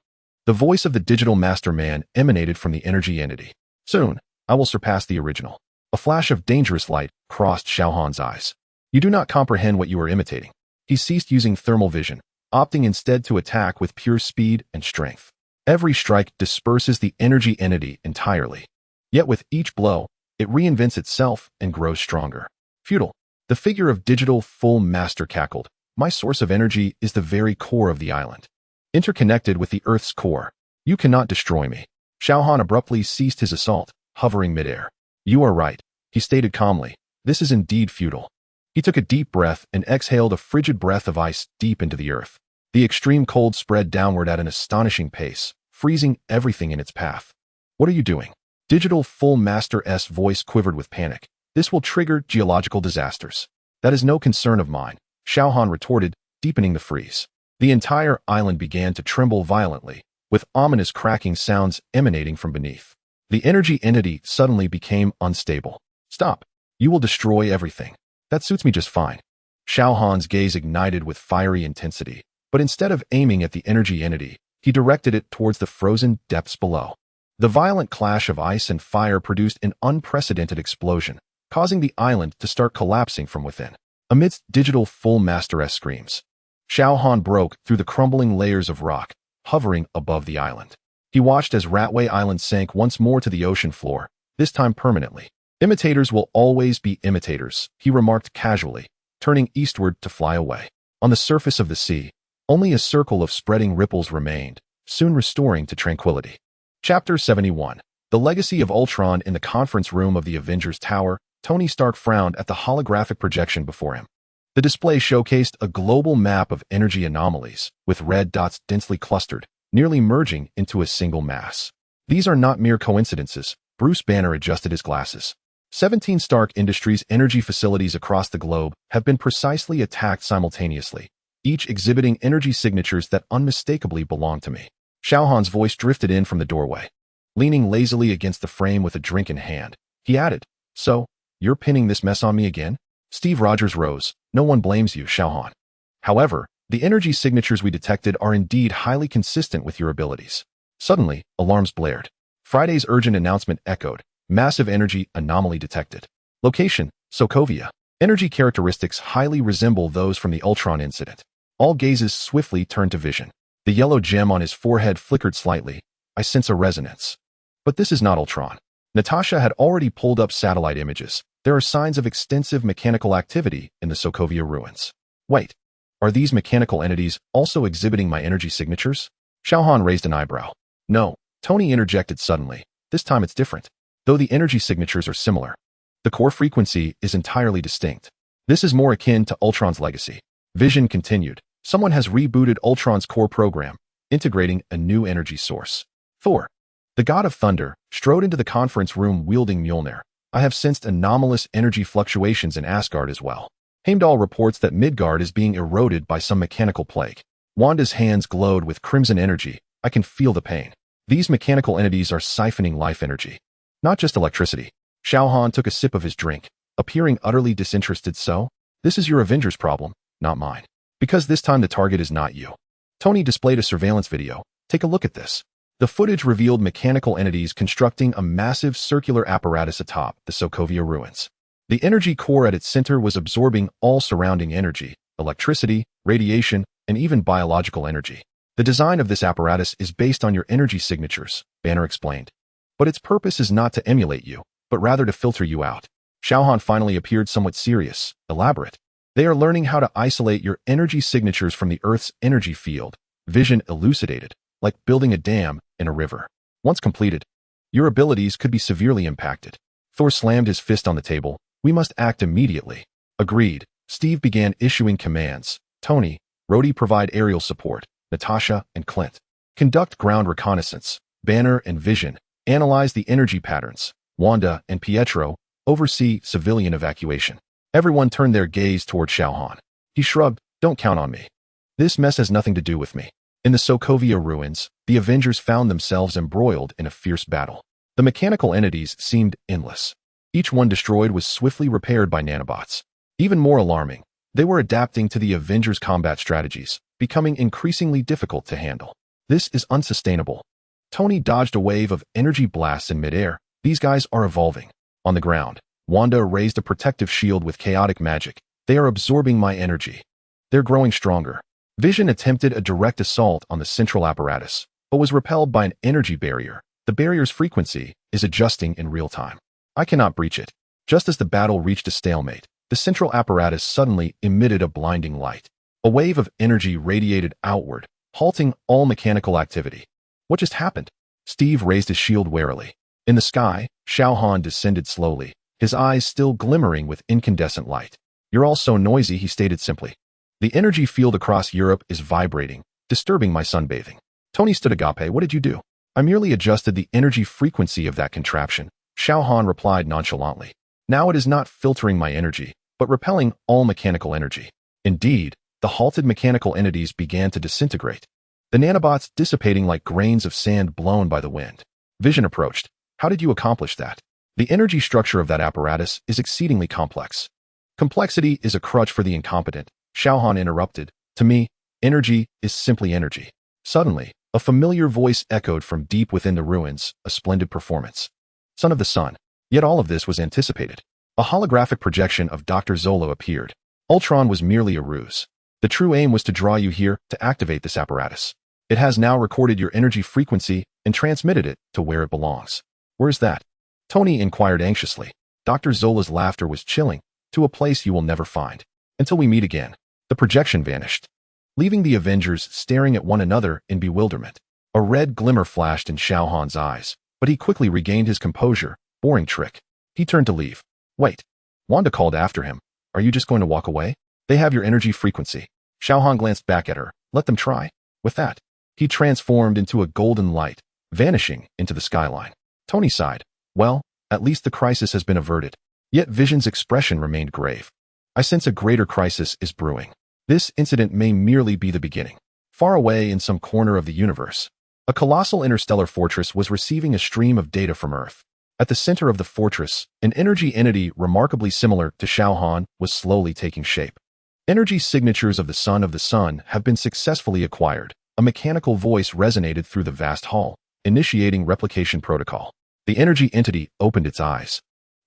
The voice of the digital master man emanated from the energy entity. Soon, I will surpass the original. A flash of dangerous light crossed Xiao Han's eyes. You do not comprehend what you are imitating. He ceased using thermal vision, opting instead to attack with pure speed and strength. Every strike disperses the energy entity entirely. Yet with each blow, it reinvents itself and grows stronger. Futile. The figure of digital full master cackled. My source of energy is the very core of the island. Interconnected with the Earth's core. You cannot destroy me. Xiao Han abruptly ceased his assault, hovering midair. You are right, he stated calmly. This is indeed futile. He took a deep breath and exhaled a frigid breath of ice deep into the earth. The extreme cold spread downward at an astonishing pace, freezing everything in its path. What are you doing? Digital Full Master's voice quivered with panic. This will trigger geological disasters. That is no concern of mine, Xiao Han retorted, deepening the freeze. The entire island began to tremble violently, with ominous cracking sounds emanating from beneath. The energy entity suddenly became unstable. Stop. You will destroy everything. That suits me just fine. Xiao Han's gaze ignited with fiery intensity, but instead of aiming at the energy entity, he directed it towards the frozen depths below. The violent clash of ice and fire produced an unprecedented explosion, causing the island to start collapsing from within. Amidst digital full master's screams, Xiao Han broke through the crumbling layers of rock, hovering above the island. He watched as Ratway Island sank once more to the ocean floor, this time permanently. Imitators will always be imitators, he remarked casually, turning eastward to fly away. On the surface of the sea, only a circle of spreading ripples remained, soon restoring to tranquility. Chapter 71. The Legacy of Ultron. In the conference room of the Avengers Tower, Tony Stark frowned at the holographic projection before him. The display showcased a global map of energy anomalies, with red dots densely clustered, nearly merging into a single mass. These are not mere coincidences, Bruce Banner adjusted his glasses. 17 Stark Industries energy facilities across the globe have been precisely attacked simultaneously, each exhibiting energy signatures that unmistakably belong to me. Xiao Han's voice drifted in from the doorway. Leaning lazily against the frame with a drink in hand, he added, So, you're pinning this mess on me again? Steve Rogers rose. No one blames you, Xiao Han. However, the energy signatures we detected are indeed highly consistent with your abilities. Suddenly, alarms blared. Friday's urgent announcement echoed. Massive energy anomaly detected. Location, Sokovia. Energy characteristics highly resemble those from the Ultron incident. All gazes swiftly turned to vision. The yellow gem on his forehead flickered slightly. I sense a resonance. But this is not Ultron. Natasha had already pulled up satellite images. There are signs of extensive mechanical activity in the Sokovia ruins. Wait, are these mechanical entities also exhibiting my energy signatures? Xiao Han raised an eyebrow. No, Tony interjected suddenly. This time it's different. Though the energy signatures are similar, the core frequency is entirely distinct. This is more akin to Ultron's legacy. Vision continued. Someone has rebooted Ultron's core program, integrating a new energy source. Thor, the god of thunder, strode into the conference room wielding Mjolnir. I have sensed anomalous energy fluctuations in Asgard as well. Heimdall reports that Midgard is being eroded by some mechanical plague. Wanda's hands glowed with crimson energy. I can feel the pain. These mechanical entities are siphoning life energy. Not just electricity. Xiao Han took a sip of his drink, appearing utterly disinterested. So, this is your Avengers problem, not mine. Because this time the target is not you. Tony displayed a surveillance video. Take a look at this. The footage revealed mechanical entities constructing a massive circular apparatus atop the Sokovia ruins. The energy core at its center was absorbing all surrounding energy, electricity, radiation, and even biological energy. The design of this apparatus is based on your energy signatures, Banner explained. But its purpose is not to emulate you, but rather to filter you out. Xiao Han finally appeared somewhat serious, elaborate. They are learning how to isolate your energy signatures from the Earth's energy field, Vision elucidated, like building a dam in a river. Once completed, your abilities could be severely impacted. Thor slammed his fist on the table. We must act immediately. Agreed. Steve began issuing commands. Tony, Rhodey provide aerial support. Natasha and Clint conduct ground reconnaissance. Banner and Vision analyze the energy patterns. Wanda and Pietro oversee civilian evacuation. Everyone turned their gaze toward Xiao Han. He shrugged. Don't count on me. This mess has nothing to do with me. In the Sokovia ruins, the Avengers found themselves embroiled in a fierce battle. The mechanical entities seemed endless. Each one destroyed was swiftly repaired by nanobots. Even more alarming, they were adapting to the Avengers' combat strategies, becoming increasingly difficult to handle. This is unsustainable. Tony dodged a wave of energy blasts in midair. These guys are evolving. On the ground, Wanda raised a protective shield with chaotic magic. They are absorbing my energy. They're growing stronger. Vision attempted a direct assault on the central apparatus, but was repelled by an energy barrier. The barrier's frequency is adjusting in real time. I cannot breach it. Just as the battle reached a stalemate, the central apparatus suddenly emitted a blinding light. A wave of energy radiated outward, halting all mechanical activity. What just happened? Steve raised his shield warily. In the sky, Xiao Han descended slowly, his eyes still glimmering with incandescent light. You're all so noisy, he stated simply. The energy field across Europe is vibrating, disturbing my sunbathing. Tony stood agape. What did you do? I merely adjusted the energy frequency of that contraption, Xiao Han replied nonchalantly. Now it is not filtering my energy, but repelling all mechanical energy. Indeed, the halted mechanical entities began to disintegrate, the nanobots dissipating like grains of sand blown by the wind. Vision approached. How did you accomplish that? The energy structure of that apparatus is exceedingly complex. Complexity is a crutch for the incompetent, Xiao Han interrupted. To me, energy is simply energy. Suddenly, a familiar voice echoed from deep within the ruins, a splendid performance. Son of the sun. Yet all of this was anticipated. A holographic projection of Dr. Zolo appeared. Ultron was merely a ruse. The true aim was to draw you here to activate this apparatus. It has now recorded your energy frequency and transmitted it to where it belongs. Where's that? Tony inquired anxiously. Dr. Zola's laughter was chilling, to a place you will never find. Until we meet again. The projection vanished, leaving the Avengers staring at one another in bewilderment. A red glimmer flashed in Xiao Han's eyes, but he quickly regained his composure. Boring trick. He turned to leave. Wait. Wanda called after him. Are you just going to walk away? They have your energy frequency. Xiao Han glanced back at her. Let them try. With that, he transformed into a golden light, vanishing into the skyline. Tony sighed. Well, at least the crisis has been averted. Yet Vision's expression remained grave. I sense a greater crisis is brewing. This incident may merely be the beginning. Far away in some corner of the universe, a colossal interstellar fortress was receiving a stream of data from Earth. At the center of the fortress, an energy entity remarkably similar to Xiao Han was slowly taking shape. Energy signatures of the sun have been successfully acquired. A mechanical voice resonated through the vast hall, initiating replication protocol. The energy entity opened its eyes.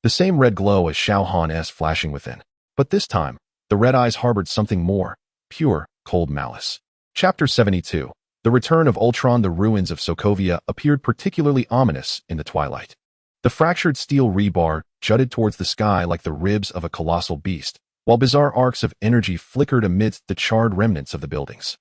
The same red glow as Xiao Han's flashing within. But this time, the red eyes harbored something more, pure, cold malice. Chapter 72. The Return of Ultron. The ruins of Sokovia appeared particularly ominous in the twilight. The fractured steel rebar jutted towards the sky like the ribs of a colossal beast, while bizarre arcs of energy flickered amidst the charred remnants of the buildings.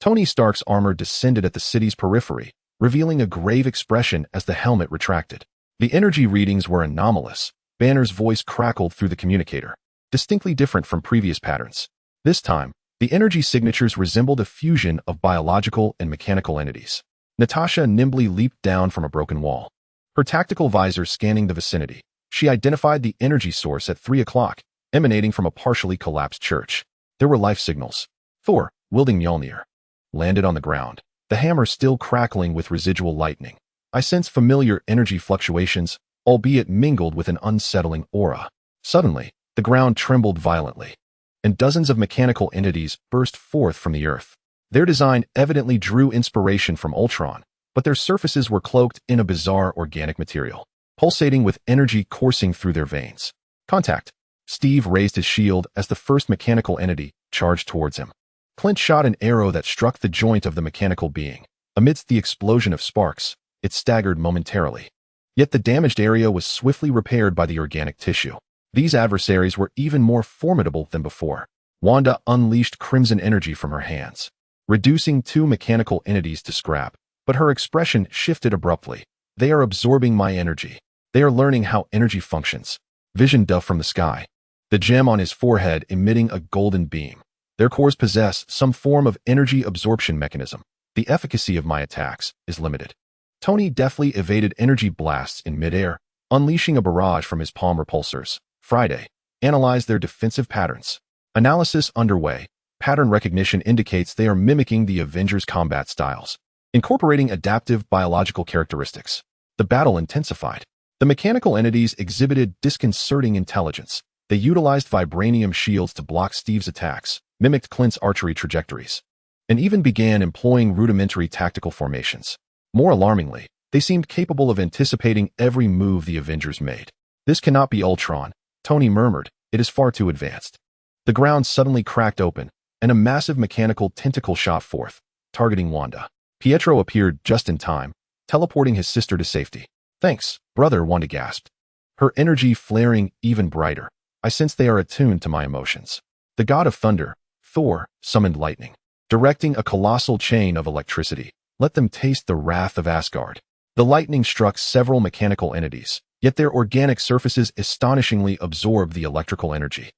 Tony Stark's armor descended at the city's periphery, revealing a grave expression as the helmet retracted. The energy readings were anomalous. Banner's voice crackled through the communicator, distinctly different from previous patterns. This time, the energy signatures resembled a fusion of biological and mechanical entities. Natasha nimbly leaped down from a broken wall, her tactical visor scanning the vicinity. She identified the energy source at 3 o'clock, emanating from a partially collapsed church. There were life signals. Thor, wielding Mjolnir, landed on the ground, the hammer still crackling with residual lightning. I sensed familiar energy fluctuations, albeit mingled with an unsettling aura. Suddenly, the ground trembled violently, and dozens of mechanical entities burst forth from the earth. Their design evidently drew inspiration from Ultron, but their surfaces were cloaked in a bizarre organic material, pulsating with energy coursing through their veins. Contact. Steve raised his shield as the first mechanical entity charged towards him. Clint shot an arrow that struck the joint of the mechanical being. Amidst the explosion of sparks, it staggered momentarily. Yet the damaged area was swiftly repaired by the organic tissue. These adversaries were even more formidable than before. Wanda unleashed crimson energy from her hands, reducing 2 mechanical entities to scrap. But her expression shifted abruptly. They are absorbing my energy. They are learning how energy functions. Vision dove from the sky, the gem on his forehead emitting a golden beam. Their cores possess some form of energy absorption mechanism. The efficacy of my attacks is limited. Tony deftly evaded energy blasts in midair, unleashing a barrage from his palm repulsors. Friday. Analyze their defensive patterns. Analysis underway. Pattern recognition indicates they are mimicking the Avengers' combat styles, incorporating adaptive biological characteristics. The battle intensified. The mechanical entities exhibited disconcerting intelligence. They utilized vibranium shields to block Steve's attacks, mimicked Clint's archery trajectories, and even began employing rudimentary tactical formations. More alarmingly, they seemed capable of anticipating every move the Avengers made. "This cannot be Ultron," Tony murmured. "It is far too advanced." The ground suddenly cracked open, and a massive mechanical tentacle shot forth, targeting Wanda. Pietro appeared just in time, teleporting his sister to safety. "Thanks, brother," Wanda gasped, her energy flaring even brighter. "I sense they are attuned to my emotions." The god of thunder, Thor, summoned lightning, directing a colossal chain of electricity. "Let them taste the wrath of Asgard." The lightning struck several mechanical entities, yet their organic surfaces astonishingly absorbed the electrical energy,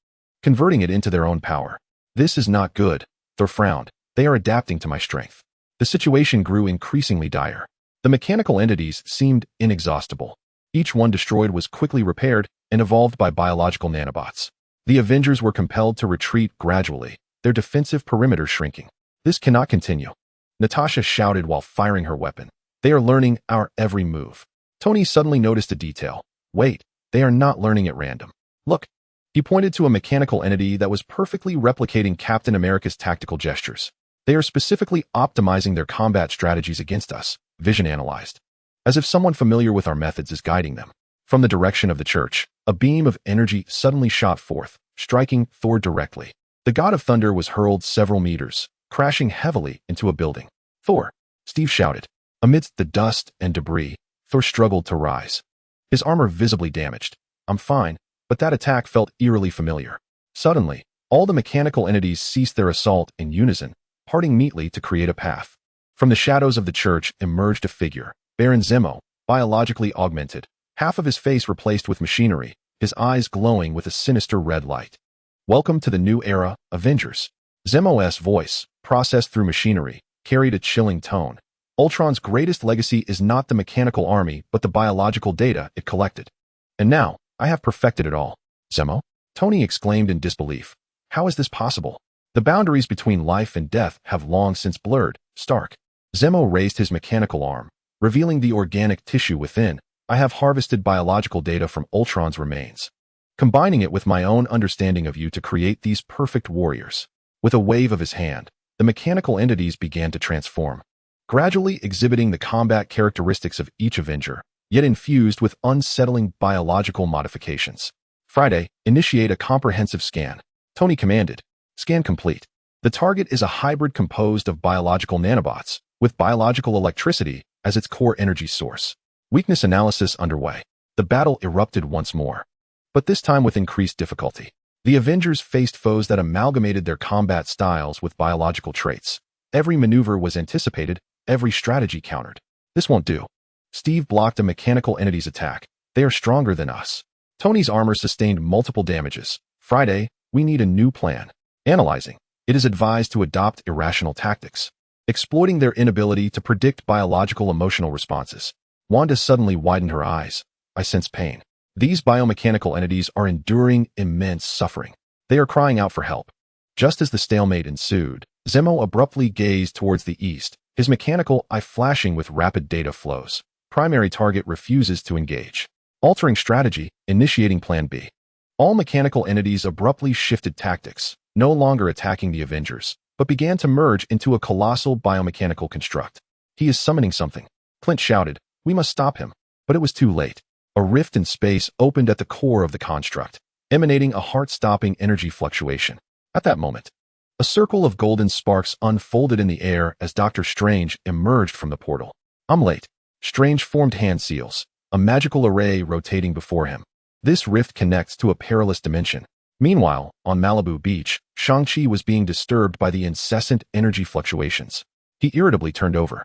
converting it into their own power. "This is not good," Thor frowned. "They are adapting to my strength." The situation grew increasingly dire. The mechanical entities seemed inexhaustible. Each one destroyed was quickly repaired and evolved by biological nanobots. The Avengers were compelled to retreat gradually, their defensive perimeter shrinking. "This cannot continue," Natasha shouted while firing her weapon. "They are learning our every move." Tony suddenly noticed a detail. "Wait, they are not learning at random. Look." He pointed to a mechanical entity that was perfectly replicating Captain America's tactical gestures. "They are specifically optimizing their combat strategies against us," Vision analyzed, as if someone familiar with our methods is guiding them. From the direction of the church, a beam of energy suddenly shot forth, striking Thor directly. The god of thunder was hurled several meters, crashing heavily into a building. "Thor!" Steve shouted. Amidst the dust and debris, Thor struggled to rise, his armor visibly damaged. "I'm fine," but that attack felt eerily familiar. Suddenly, all the mechanical entities ceased their assault in unison, parting neatly to create a path. From the shadows of the church emerged a figure, Baron Zemo, biologically augmented, half of his face replaced with machinery, his eyes glowing with a sinister red light. "Welcome to the new era, Avengers." Zemo's voice, processed through machinery, carried a chilling tone. "Ultron's greatest legacy is not the mechanical army but the biological data it collected. And now, I have perfected it all." "Zemo?" Tony exclaimed in disbelief. "How is this possible? The boundaries between life and death have long since blurred, Stark." Zemo raised his mechanical arm, revealing the organic tissue within. "I have harvested biological data from Ultron's remains, combining it with my own understanding of you to create these perfect warriors." With a wave of his hand, the mechanical entities began to transform, gradually exhibiting the combat characteristics of each Avenger, yet infused with unsettling biological modifications. "Friday, initiate a comprehensive scan," Tony commanded. "Scan complete." The target is a hybrid composed of biological nanobots, with biological electricity as its core energy source. Weakness analysis underway. The battle erupted once more, but this time with increased difficulty. The Avengers faced foes that amalgamated their combat styles with biological traits. Every maneuver was anticipated, every strategy countered. "This won't do." Steve blocked a mechanical entity's attack. "They are stronger than us." Tony's armor sustained multiple damages. "Friday, we need a new plan." Analyzing, it is advised to adopt irrational tactics, exploiting their inability to predict biological emotional responses. Wanda suddenly widened her eyes. "I sense pain. These biomechanical entities are enduring immense suffering. They are crying out for help." Just as the stalemate ensued, Zemo abruptly gazed towards the east, his mechanical eye flashing with rapid data flows. Primary target refuses to engage. Altering strategy, initiating Plan B. All mechanical entities abruptly shifted tactics, no longer attacking the Avengers, but began to merge into a colossal biomechanical construct. "He is summoning something," Clint shouted. "We must stop him." But it was too late. A rift in space opened at the core of the construct, emanating a heart-stopping energy fluctuation. At that moment, a circle of golden sparks unfolded in the air as Dr. Strange emerged from the portal. "I'm late." Strange formed hand seals, a magical array rotating before him. This rift connects to a perilous dimension. Meanwhile, on Malibu Beach, Shang-Chi was being disturbed by the incessant energy fluctuations. He irritably turned over,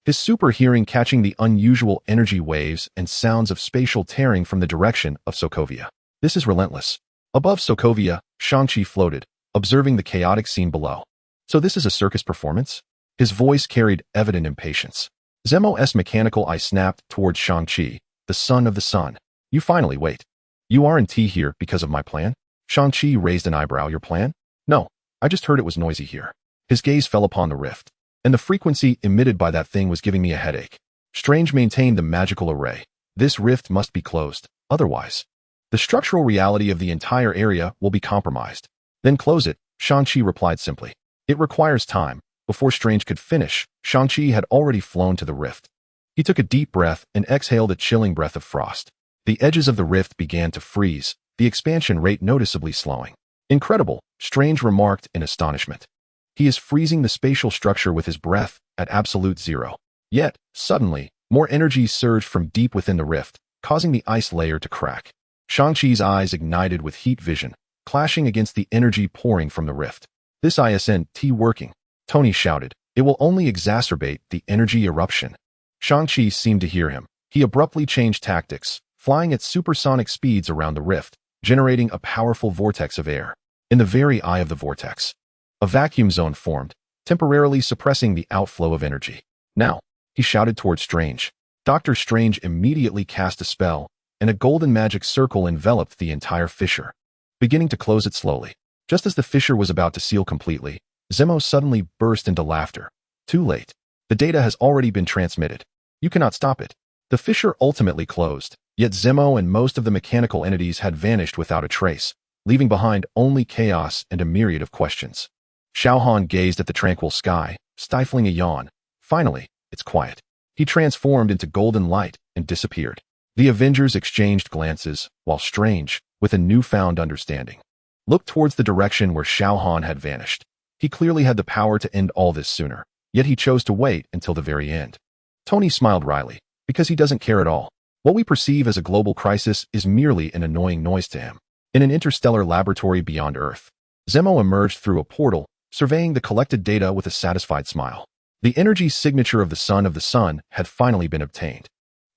his super hearing catching the unusual energy waves and sounds of spatial tearing from the direction of Sokovia. "This is relentless." Above Sokovia, Shang-Chi floated, observing the chaotic scene below. "So this is a circus performance?" His voice carried evident impatience. Zemo's mechanical eye snapped towards Shang-Chi, the son of the sun. "You finally wait. You aren't here because of my plan?" Shang-Chi raised an eyebrow. "Your plan?" "No, I just heard it was noisy here." His gaze fell upon the rift, and the frequency emitted by that thing was giving me a headache. Strange maintained the magical array. "This rift must be closed, otherwise the structural reality of the entire area will be compromised." "Then close it," Shang-Chi replied simply. "It requires time, Before Strange could finish, Shang-Chi had already flown to the rift. He took a deep breath and exhaled a chilling breath of frost. The edges of the rift began to freeze, the expansion rate noticeably slowing. Incredible, Strange remarked in astonishment. He is freezing the spatial structure with his breath at absolute zero. Yet, suddenly, more energy surged from deep within the rift, causing the ice layer to crack. Shang-Chi's eyes ignited with heat vision, clashing against the energy pouring from the rift. This isn't working, Tony shouted. It will only exacerbate the energy eruption. Shang-Chi seemed to hear him. He abruptly changed tactics, flying at supersonic speeds around the rift, generating a powerful vortex of air. In the very eye of the vortex, a vacuum zone formed, temporarily suppressing the outflow of energy. Now, he shouted toward Strange. Dr. Strange immediately cast a spell, and a golden magic circle enveloped the entire fissure, beginning to close it slowly. Just as the fissure was about to seal completely, Zemo suddenly burst into laughter. Too late. The data has already been transmitted. You cannot stop it. The fissure ultimately closed, yet Zemo and most of the mechanical entities had vanished without a trace, leaving behind only chaos and a myriad of questions. Xiao Han gazed at the tranquil sky, stifling a yawn. Finally, it's quiet. He transformed into golden light and disappeared. The Avengers exchanged glances, while Strange, with a newfound understanding, looked towards the direction where Xiao Han had vanished. He clearly had the power to end all this sooner, yet he chose to wait until the very end. Tony smiled wryly, because he doesn't care at all. What we perceive as a global crisis is merely an annoying noise to him. In an interstellar laboratory beyond Earth, Zemo emerged through a portal, surveying the collected data with a satisfied smile. The energy signature of the sun had finally been obtained.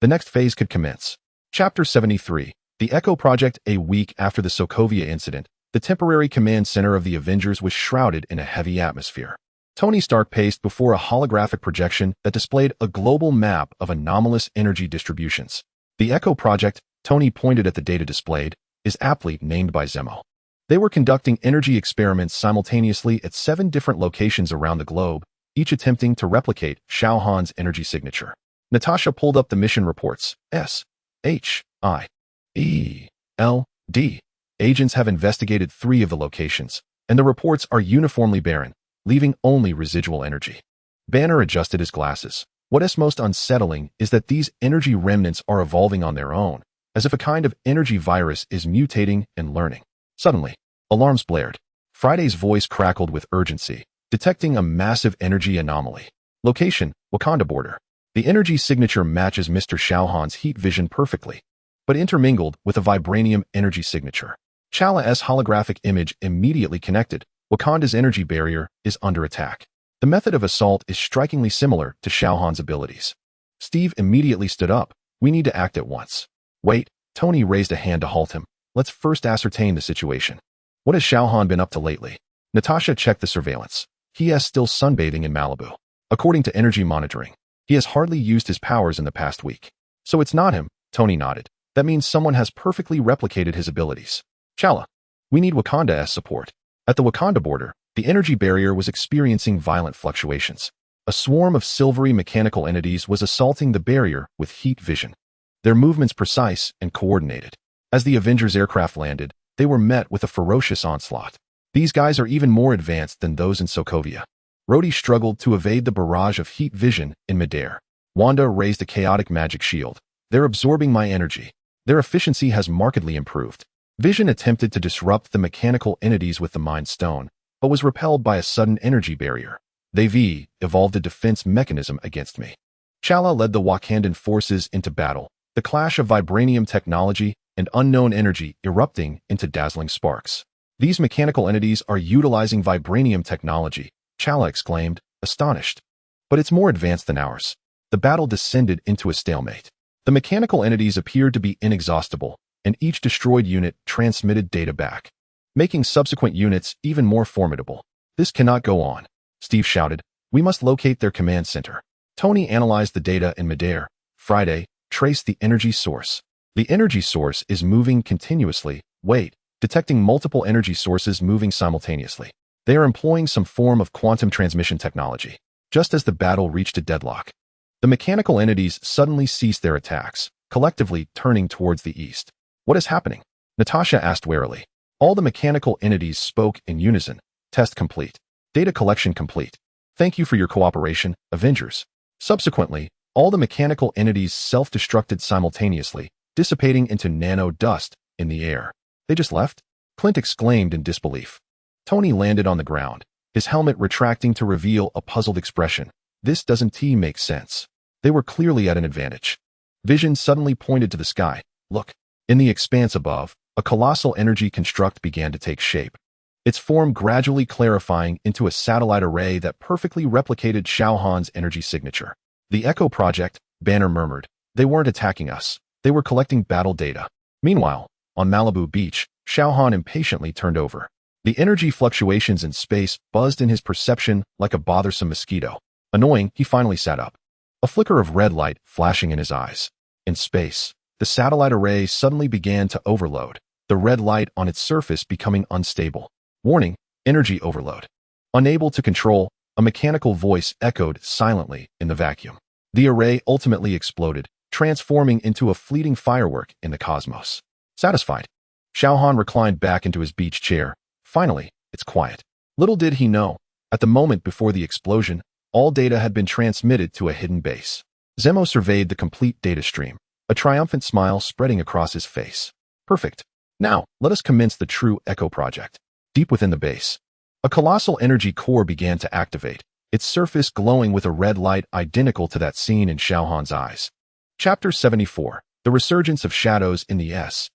The next phase could commence. Chapter 73. The Echo Project. A week after the Sokovia incident, the temporary command center of the Avengers was shrouded in a heavy atmosphere. Tony Stark paced before a holographic projection that displayed a global map of anomalous energy distributions. The Echo Project, Tony pointed at the data displayed, is aptly named by Zemo. They were conducting energy experiments simultaneously at 7 different locations around the globe, each attempting to replicate Xiao Han's energy signature. Natasha pulled up the mission reports. S.H.I.E.L.D. Agents have investigated 3 of the locations, and the reports are uniformly barren, leaving only residual energy. Banner adjusted his glasses. What is most unsettling is that these energy remnants are evolving on their own, as if a kind of energy virus is mutating and learning. Suddenly, alarms blared. Friday's voice crackled with urgency, detecting a massive energy anomaly. Location, Wakanda border. The energy signature matches Mr. Xiao Han's heat vision perfectly, but intermingled with a vibranium energy signature. Chala's holographic image immediately connected. Wakanda's energy barrier is under attack. The method of assault is strikingly similar to Xiao Han's abilities. Steve immediately stood up. We need to act at once. Wait, Tony raised a hand to halt him. Let's first ascertain the situation. What has Xiao Han been up to lately? Natasha checked the surveillance. He is still sunbathing in Malibu. According to energy monitoring, he has hardly used his powers in the past week. So it's not him, Tony nodded. That means someone has perfectly replicated his abilities. Chala, we need Wakanda's support. At the Wakanda border, the energy barrier was experiencing violent fluctuations. A swarm of silvery mechanical entities was assaulting the barrier with heat vision. Their movements precise and coordinated. As the Avengers aircraft landed, they were met with a ferocious onslaught. These guys are even more advanced than those in Sokovia. Rhodey struggled to evade the barrage of heat vision in midair. Wanda raised a chaotic magic shield. They're absorbing my energy. Their efficiency has markedly improved. Vision attempted to disrupt the mechanical entities with the Mind Stone, but was repelled by a sudden energy barrier. They evolved a defense mechanism against me. Chala led the Wakandan forces into battle, the clash of vibranium technology and unknown energy erupting into dazzling sparks. These mechanical entities are utilizing vibranium technology, Chala exclaimed, astonished. But it's more advanced than ours. The battle descended into a stalemate. The mechanical entities appeared to be inexhaustible, and each destroyed unit transmitted data back, making subsequent units even more formidable. This cannot go on, Steve shouted. We must locate their command center. Tony analyzed the data in midair. Friday, traced the energy source. The energy source is moving continuously. Wait, detecting multiple energy sources moving simultaneously. They are employing some form of quantum transmission technology. Just as the battle reached a deadlock, the mechanical entities suddenly ceased their attacks, collectively turning towards the east. What is happening? Natasha asked warily. All the mechanical entities spoke in unison. Test complete. Data collection complete. Thank you for your cooperation, Avengers. Subsequently, all the mechanical entities self-destructed simultaneously, dissipating into nano dust in the air. They just left? Clint exclaimed in disbelief. Tony landed on the ground, his helmet retracting to reveal a puzzled expression. This doesn't make sense. They were clearly at an advantage. Vision suddenly pointed to the sky. Look. In the expanse above, a colossal energy construct began to take shape. Its form gradually clarifying into a satellite array that perfectly replicated Xiao Han's energy signature. The Echo Project, Banner murmured. They weren't attacking us. They were collecting battle data. Meanwhile, on Malibu Beach, Xiao Han impatiently turned over. The energy fluctuations in space buzzed in his perception like a bothersome mosquito. Annoying, he finally sat up. A flicker of red light flashing in his eyes. In space, the satellite array suddenly began to overload, the red light on its surface becoming unstable. Warning, energy overload. Unable to control, a mechanical voice echoed silently in the vacuum. The array ultimately exploded, transforming into a fleeting firework in the cosmos. Satisfied, Xiao Han reclined back into his beach chair. Finally, it's quiet. Little did he know, at the moment before the explosion, all data had been transmitted to a hidden base. Zemo surveyed the complete data stream, a triumphant smile spreading across his face. Perfect. Now, let us commence the true Echo Project. Deep within the base, a colossal energy core began to activate, its surface glowing with a red light identical to that seen in Xiao Han's eyes. Chapter 74. The Resurgence of Shadows in the S.H.I.E.L.D.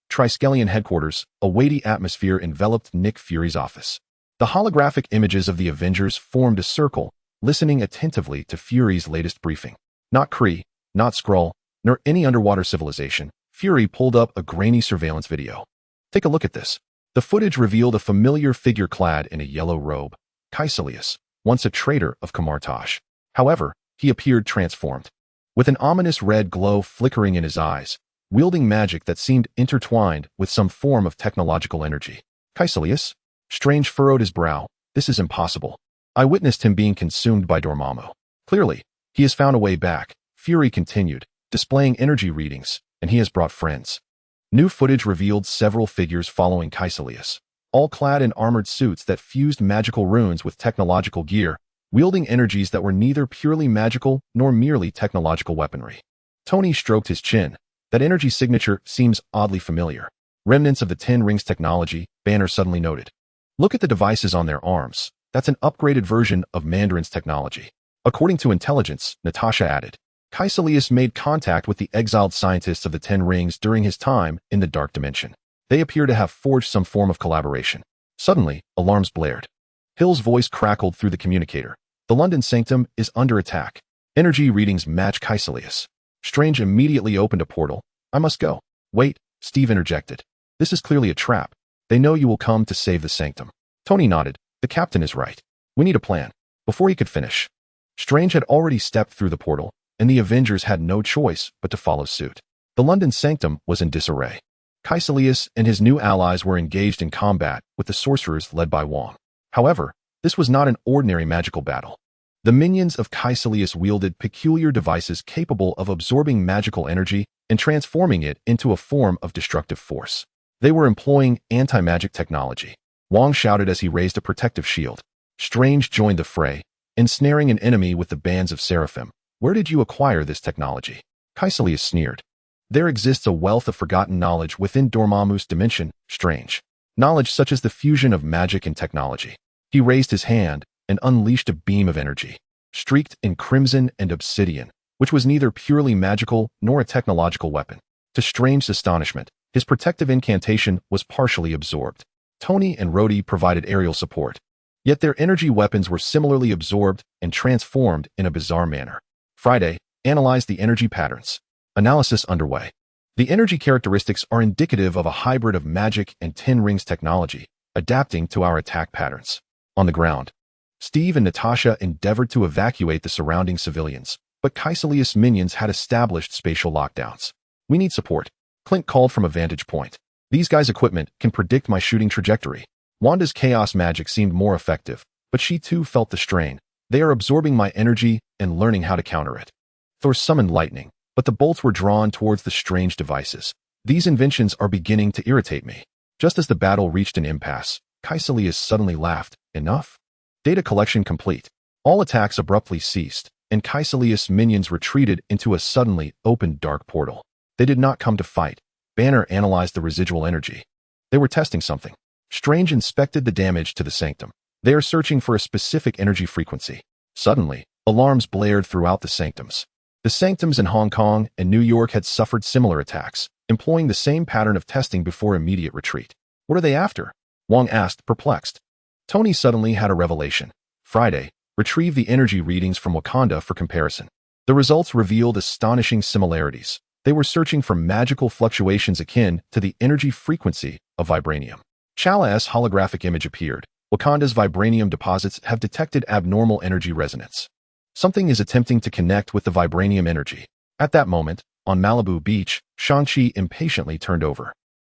Triskelion headquarters. A weighty atmosphere enveloped Nick Fury's office. The holographic images of the Avengers formed a circle, listening attentively to Fury's latest briefing. Not Kree, not Skrull, nor any underwater civilization. Fury pulled up a grainy surveillance video. Take a look at this. The footage revealed a familiar figure clad in a yellow robe. Kaecilius, once a traitor of Kamartaj. However, he appeared transformed. With an ominous red glow flickering in his eyes, wielding magic that seemed intertwined with some form of technological energy. Kaecilius? Strange furrowed his brow. This is impossible. I witnessed him being consumed by Dormammu. Clearly, he has found a way back. Fury continued, displaying energy readings, and he has brought friends. New footage revealed several figures following Kaecilius, all clad in armored suits that fused magical runes with technological gear, wielding energies that were neither purely magical nor merely technological weaponry. Tony stroked his chin. That energy signature seems oddly familiar. Remnants of the Ten Rings technology, Banner suddenly noted. Look at the devices on their arms. That's an upgraded version of Mandarin's technology. According to intelligence, Natasha added. Kaecilius made contact with the exiled scientists of the Ten Rings during his time in the Dark Dimension. They appear to have forged some form of collaboration. Suddenly, alarms blared. Hill's voice crackled through the communicator. The London Sanctum is under attack. Energy readings match Kaecilius. Strange immediately opened a portal. I must go. Wait, Steve interjected. This is clearly a trap. They know you will come to save the Sanctum. Tony nodded. The captain is right. We need a plan. Before he could finish, Strange had already stepped through the portal, and the Avengers had no choice but to follow suit. The London Sanctum was in disarray. Kaecilius and his new allies were engaged in combat with the sorcerers led by Wong. However, this was not an ordinary magical battle. The minions of Kaecilius wielded peculiar devices capable of absorbing magical energy and transforming it into a form of destructive force. They were employing anti-magic technology. Wong shouted as he raised a protective shield. Strange joined the fray, ensnaring an enemy with the bands of Seraphim. Where did you acquire this technology? Kaecilius sneered. There exists a wealth of forgotten knowledge within Dormammu's dimension, Strange. Knowledge such as the fusion of magic and technology. He raised his hand and unleashed a beam of energy, streaked in crimson and obsidian, which was neither purely magical nor a technological weapon. To Strange's astonishment, his protective incantation was partially absorbed. Tony and Rhodey provided aerial support, yet their energy weapons were similarly absorbed and transformed in a bizarre manner. Friday analyzed the energy patterns. Analysis underway. The energy characteristics are indicative of a hybrid of magic and Ten Rings technology, adapting to our attack patterns. On the ground, Steve and Natasha endeavored to evacuate the surrounding civilians, but Kaecilius minions had established spatial lockdowns. We need support. Clint called from a vantage point. These guys' equipment can predict my shooting trajectory. Wanda's chaos magic seemed more effective, but she too felt the strain. They are absorbing my energy and learning how to counter it. Thor summoned lightning, but the bolts were drawn towards the strange devices. These inventions are beginning to irritate me. Just as the battle reached an impasse, Caecilius suddenly laughed. Enough? Data collection complete. All attacks abruptly ceased, and Caecilius' minions retreated into a suddenly opened dark portal. They did not come to fight. Banner analyzed the residual energy. They were testing something. Strange inspected the damage to the sanctum. They are searching for a specific energy frequency. Suddenly, alarms blared throughout the sanctums. The sanctums in Hong Kong and New York had suffered similar attacks, employing the same pattern of testing before immediate retreat. What are they after? Wong asked, perplexed. Tony suddenly had a revelation. Friday, retrieve the energy readings from Wakanda for comparison. The results revealed astonishing similarities. They were searching for magical fluctuations akin to the energy frequency of vibranium. Xiao Han holographic image appeared. Wakanda's vibranium deposits have detected abnormal energy resonance. Something is attempting to connect with the vibranium energy. At that moment, on Malibu Beach, Shang-Chi impatiently turned over.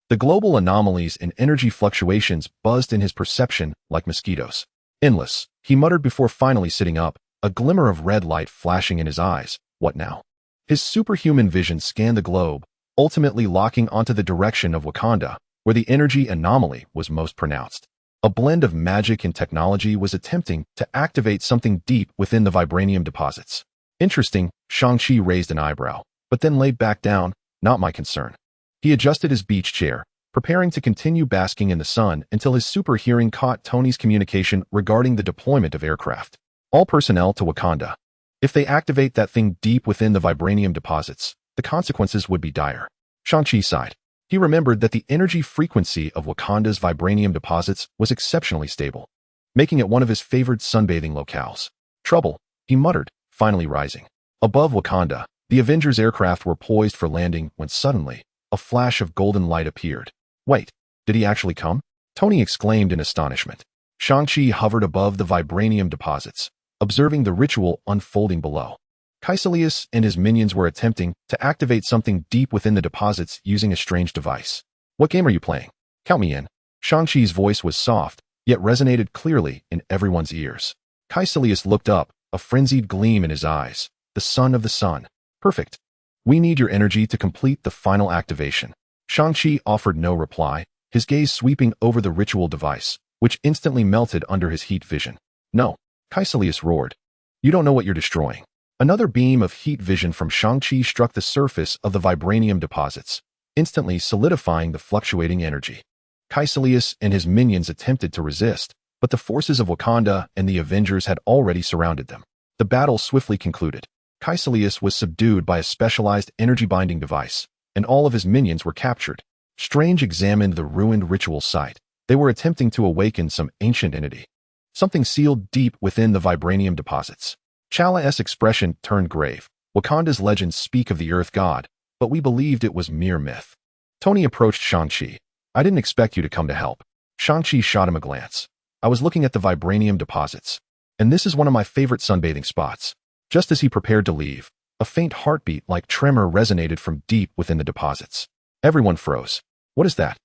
The global anomalies in energy fluctuations buzzed in his perception like mosquitoes. Endless, he muttered before finally sitting up, a glimmer of red light flashing in his eyes. What now? His superhuman vision scanned the globe, ultimately locking onto the direction of Wakanda, where the energy anomaly was most pronounced. A blend of magic and technology was attempting to activate something deep within the vibranium deposits. Interesting, Shang-Chi raised an eyebrow, but then laid back down. Not my concern. He adjusted his beach chair, preparing to continue basking in the sun until his super hearing caught Tony's communication regarding the deployment of aircraft. All personnel to Wakanda. If they activate that thing deep within the vibranium deposits, the consequences would be dire. Shang-Chi sighed. He remembered that the energy frequency of Wakanda's vibranium deposits was exceptionally stable, making it one of his favored sunbathing locales. Trouble, he muttered, finally rising. Above Wakanda, the Avengers aircraft were poised for landing when suddenly, a flash of golden light appeared. Wait, did he actually come? Tony exclaimed in astonishment. Shang-Chi hovered above the vibranium deposits, observing the ritual unfolding below. Caecilius and his minions were attempting to activate something deep within the deposits using a strange device. What game are you playing? Count me in. Shang-Chi's voice was soft, yet resonated clearly in everyone's ears. Caecilius looked up, a frenzied gleam in his eyes. The son of the sun. Perfect. We need your energy to complete the final activation. Shang-Chi offered no reply, his gaze sweeping over the ritual device, which instantly melted under his heat vision. No, Caecilius roared. You don't know what you're destroying. Another beam of heat vision from Shang-Chi struck the surface of the vibranium deposits, instantly solidifying the fluctuating energy. Caecilius and his minions attempted to resist, but the forces of Wakanda and the Avengers had already surrounded them. The battle swiftly concluded. Caecilius was subdued by a specialized energy-binding device, and all of his minions were captured. Strange examined the ruined ritual site. They were attempting to awaken some ancient entity. Something sealed deep within the vibranium deposits. Chala's expression turned grave. Wakanda's legends speak of the Earth God, but we believed it was mere myth. Tony approached Shang-Chi. I didn't expect you to come to help. Shang-Chi shot him a glance. I was looking at the vibranium deposits, and this is one of my favorite sunbathing spots. Just as he prepared to leave, a faint heartbeat-like tremor resonated from deep within the deposits. Everyone froze. What is that?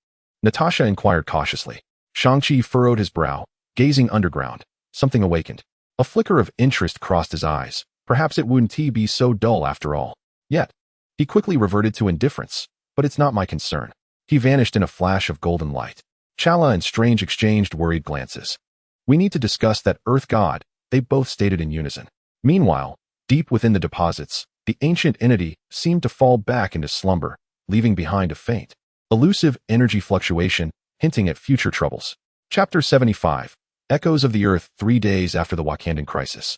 Natasha inquired cautiously. Shang-Chi furrowed his brow, gazing underground. Something awakened. A flicker of interest crossed his eyes. Perhaps it wouldn't be so dull after all. Yet, he quickly reverted to indifference. But it's not my concern. He vanished in a flash of golden light. Chala and Strange exchanged worried glances. We need to discuss that Earth God, they both stated in unison. Meanwhile, deep within the deposits, the ancient entity seemed to fall back into slumber, leaving behind a faint, elusive energy fluctuation, hinting at future troubles. Chapter 75. Echoes of the Earth 3 days after the Wakandan crisis.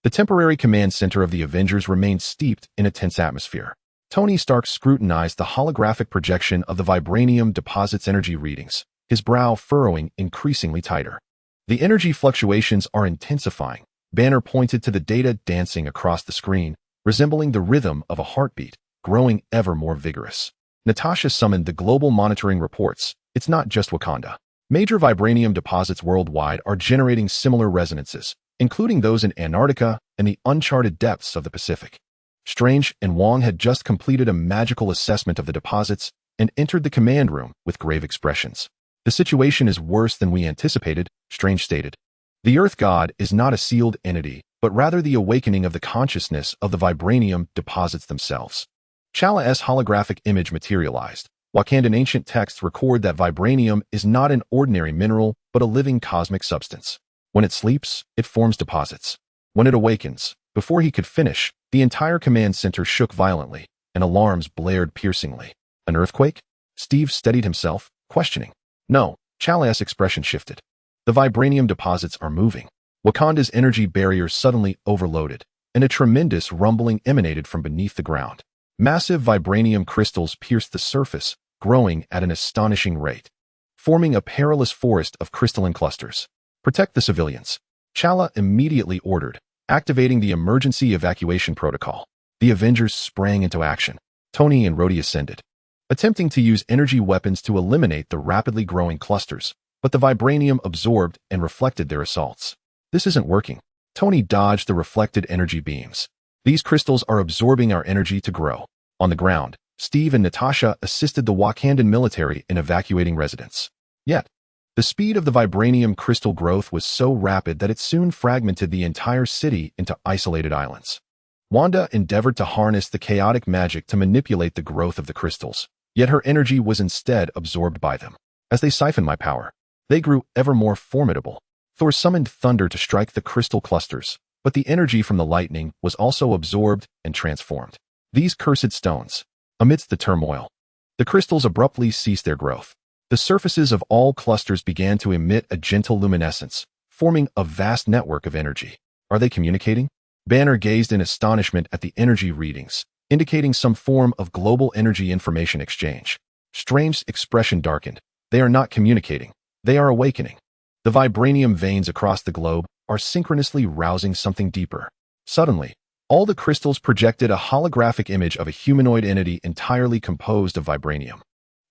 The temporary command center of the Avengers remained steeped in a tense atmosphere. Tony Stark scrutinized the holographic projection of the vibranium deposit's energy readings, his brow furrowing increasingly tighter. The energy fluctuations are intensifying. Banner pointed to the data dancing across the screen, resembling the rhythm of a heartbeat, growing ever more vigorous. Natasha summoned the global monitoring reports. It's not just Wakanda. Major vibranium deposits worldwide are generating similar resonances, including those in Antarctica and the uncharted depths of the Pacific. Strange and Wong had just completed a magical assessment of the deposits and entered the command room with grave expressions. The situation is worse than we anticipated, Strange stated. The Earth God is not a sealed entity, but rather the awakening of the consciousness of the vibranium deposits themselves. Chala's holographic image materialized, Wakandan ancient texts record that vibranium is not an ordinary mineral, but a living cosmic substance. When it sleeps, it forms deposits. When it awakens, before he could finish, the entire command center shook violently, and alarms blared piercingly. An earthquake? Steve steadied himself, questioning. No, Chala's expression shifted. The vibranium deposits are moving. Wakanda's energy barrier suddenly overloaded, and a tremendous rumbling emanated from beneath the ground. Massive vibranium crystals pierced the surface, growing at an astonishing rate, forming a perilous forest of crystalline clusters. Protect the civilians. Chala immediately ordered, activating the emergency evacuation protocol. The Avengers sprang into action. Tony and Rhodey ascended, attempting to use energy weapons to eliminate the rapidly growing clusters, but the vibranium absorbed and reflected their assaults. This isn't working. Tony dodged the reflected energy beams. These crystals are absorbing our energy to grow. On the ground, Steve and Natasha assisted the Wakandan military in evacuating residents. Yet, the speed of the vibranium crystal growth was so rapid that it soon fragmented the entire city into isolated islands. Wanda endeavored to harness the chaotic magic to manipulate the growth of the crystals, yet her energy was instead absorbed by them. As they siphoned my power, they grew ever more formidable. Thor summoned thunder to strike the crystal clusters, but the energy from the lightning was also absorbed and transformed. These cursed stones. Amidst the turmoil, the crystals abruptly ceased their growth. The surfaces of all clusters began to emit a gentle luminescence, forming a vast network of energy. Are they communicating? Banner gazed in astonishment at the energy readings, indicating some form of global energy information exchange. Strange's expression darkened. They are not communicating. They are awakening. The vibranium veins across the globe are synchronously rousing something deeper. Suddenly, all the crystals projected a holographic image of a humanoid entity entirely composed of vibranium.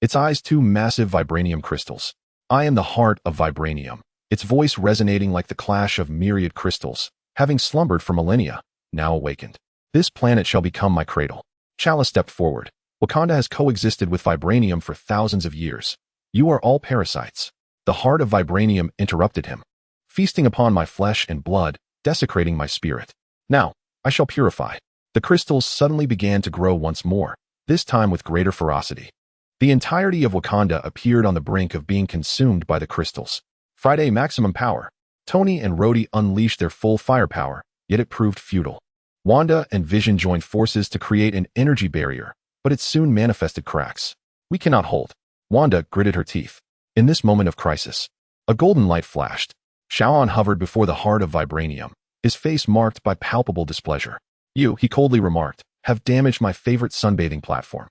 Its eyes, two massive vibranium crystals. I am the heart of vibranium. Its voice resonating like the clash of myriad crystals, having slumbered for millennia, now awakened. This planet shall become my cradle. Chala stepped forward. Wakanda has coexisted with vibranium for thousands of years. You are all parasites. The heart of vibranium interrupted him, feasting upon my flesh and blood, desecrating my spirit. Now, I shall purify. The crystals suddenly began to grow once more, this time with greater ferocity. The entirety of Wakanda appeared on the brink of being consumed by the crystals. Friday maximum power. Tony and Rhodey unleashed their full firepower, yet it proved futile. Wanda and Vision joined forces to create an energy barrier, but it soon manifested cracks. We cannot hold. Wanda gritted her teeth. In this moment of crisis, a golden light flashed. Xiao Han hovered before the heart of vibranium, his face marked by palpable displeasure. You, he coldly remarked, have damaged my favorite sunbathing platform.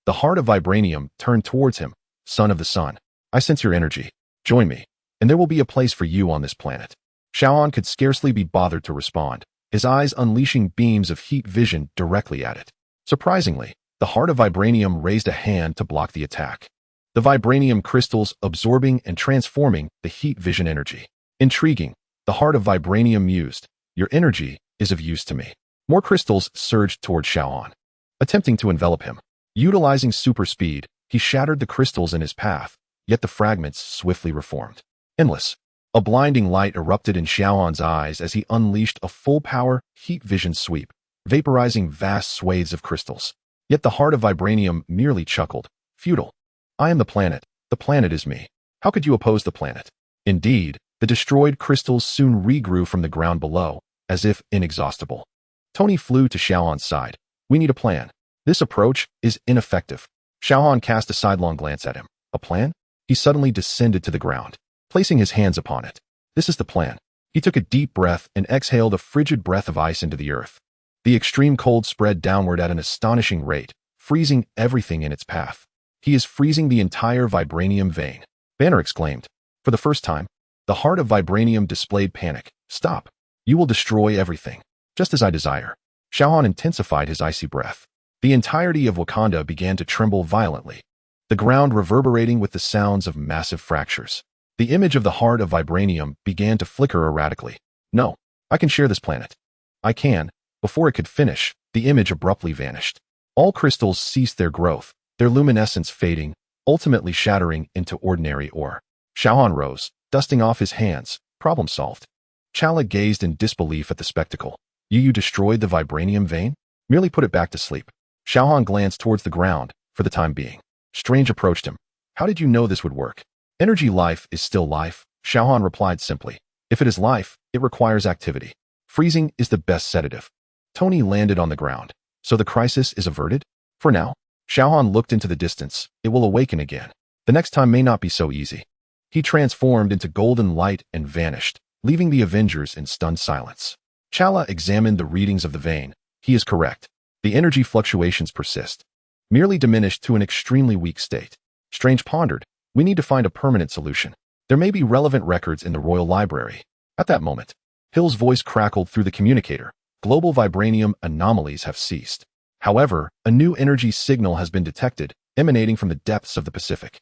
The heart of vibranium turned towards him. Son of the sun, I sense your energy. Join me, and there will be a place for you on this planet. Xiao Han could scarcely be bothered to respond, his eyes unleashing beams of heat vision directly at it. Surprisingly, the heart of vibranium raised a hand to block the attack. The vibranium crystals absorbing and transforming the heat vision energy. Intriguing, the heart of vibranium mused. Your energy is of use to me. More crystals surged toward Xiao Han, attempting to envelop him. Utilizing super speed, he shattered the crystals in his path, yet the fragments swiftly reformed. Endless. A blinding light erupted in Xiao Han's eyes as he unleashed a full-power heat vision sweep, vaporizing vast swathes of crystals. Yet the heart of vibranium merely chuckled. Futile. I am the planet is me. How could you oppose the planet? Indeed, the destroyed crystals soon regrew from the ground below, as if inexhaustible. Tony flew to Xiao Han's side. We need a plan. This approach is ineffective. Xiao Han cast a sidelong glance at him. A plan? He suddenly descended to the ground, placing his hands upon it. This is the plan. He took a deep breath and exhaled a frigid breath of ice into the earth. The extreme cold spread downward at an astonishing rate, freezing everything in its path. He is freezing the entire vibranium vein. Banner exclaimed. For the first time, the heart of vibranium displayed panic. Stop. You will destroy everything. Just as I desire. Xiao Han intensified his icy breath. The entirety of Wakanda began to tremble violently, the ground reverberating with the sounds of massive fractures. The image of the heart of vibranium began to flicker erratically. No, I can share this planet. I can. Before it could finish, the image abruptly vanished. All crystals ceased their growth, their luminescence fading, ultimately shattering into ordinary ore. Xiao Han rose, dusting off his hands. Problem solved. Chala gazed in disbelief at the spectacle. You destroyed the vibranium vein? Merely put it back to sleep. Xiao Han glanced towards the ground, for the time being. Strange approached him. How did you know this would work? Energy life is still life, Xiao Han replied simply. If it is life, it requires activity. Freezing is the best sedative. Tony landed on the ground. So the crisis is averted? For now. Xiao Han looked into the distance. It will awaken again. The next time may not be so easy. He transformed into golden light and vanished, leaving the Avengers in stunned silence. Chala examined the readings of the vein. He is correct. The energy fluctuations persist, merely diminished to an extremely weak state. Strange pondered. We need to find a permanent solution. There may be relevant records in the Royal Library. At that moment, Hill's voice crackled through the communicator. Global vibranium anomalies have ceased. However, a new energy signal has been detected, emanating from the depths of the Pacific.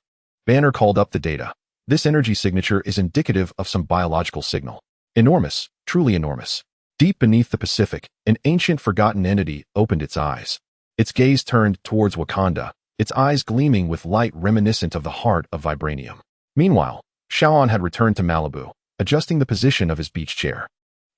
Banner called up the data. This energy signature is indicative of some biological signal. Enormous, truly enormous. Deep beneath the Pacific, an ancient forgotten entity opened its eyes. Its gaze turned towards Wakanda, its eyes gleaming with light reminiscent of the heart of vibranium. Meanwhile, Xiao Han had returned to Malibu, adjusting the position of his beach chair.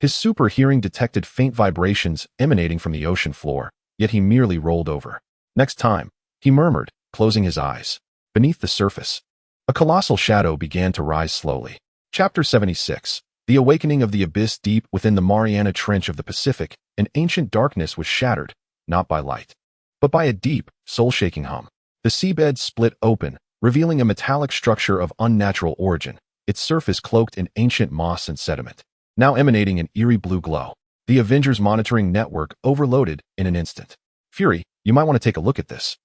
His super hearing detected faint vibrations emanating from the ocean floor, yet he merely rolled over. Next time, he murmured, closing his eyes. Beneath the surface, a colossal shadow began to rise slowly. Chapter 76. The awakening of the abyss. Deep within the Mariana Trench of the Pacific, an ancient darkness was shattered, not by light, but by a deep, soul-shaking hum. The seabed split open, revealing a metallic structure of unnatural origin, its surface cloaked in ancient moss and sediment, now emanating an eerie blue glow. The Avengers monitoring network overloaded in an instant. Fury, you might want to take a look at this.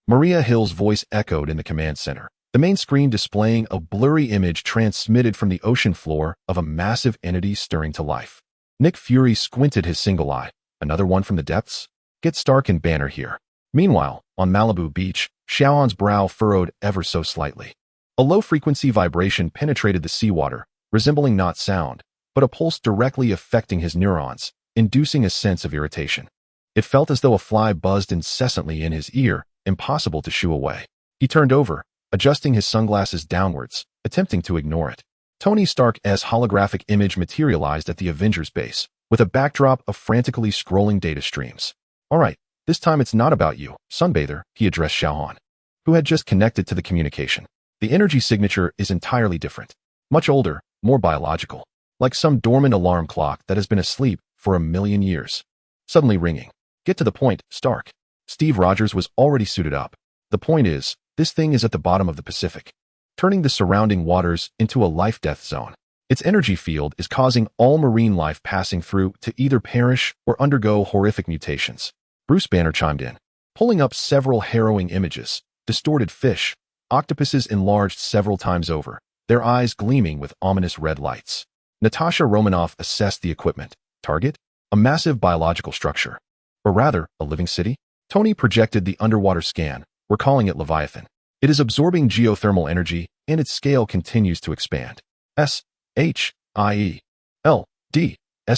Maria Hill's voice echoed in the command center, the main screen displaying a blurry image transmitted from the ocean floor of a massive entity stirring to life. Nick Fury squinted his single eye. Another one from the depths? Get Stark and Banner here. Meanwhile, on Malibu Beach, Xiao Han's brow furrowed ever so slightly. A low-frequency vibration penetrated the seawater, resembling not sound, but a pulse directly affecting his neurons, inducing a sense of irritation. It felt as though a fly buzzed incessantly in his ear, impossible to shoo away. He turned over, adjusting his sunglasses downwards, attempting to ignore it. Tony Stark's holographic image materialized at the Avengers base, with a backdrop of frantically scrolling data streams. All right, this time it's not about you, Sunbather, he addressed Xiao Han, who had just connected to the communication. The energy signature is entirely different. Much older, more biological, like some dormant alarm clock that has been asleep for 1,000,000 years. Suddenly ringing. Get to the point, Stark. Steve Rogers was already suited up. The point is, this thing is at the bottom of the Pacific, turning the surrounding waters into a life-death zone. Its energy field is causing all marine life passing through to either perish or undergo horrific mutations. Bruce Banner chimed in, pulling up several harrowing images. Distorted fish, octopuses enlarged several times over, their eyes gleaming with ominous red lights. Natasha Romanoff assessed the equipment. Target? A massive biological structure. Or rather, a living city? Tony projected the underwater scan. We're calling it Leviathan. It is absorbing geothermal energy, and its scale continues to expand. S.H.I.E.L.D.'s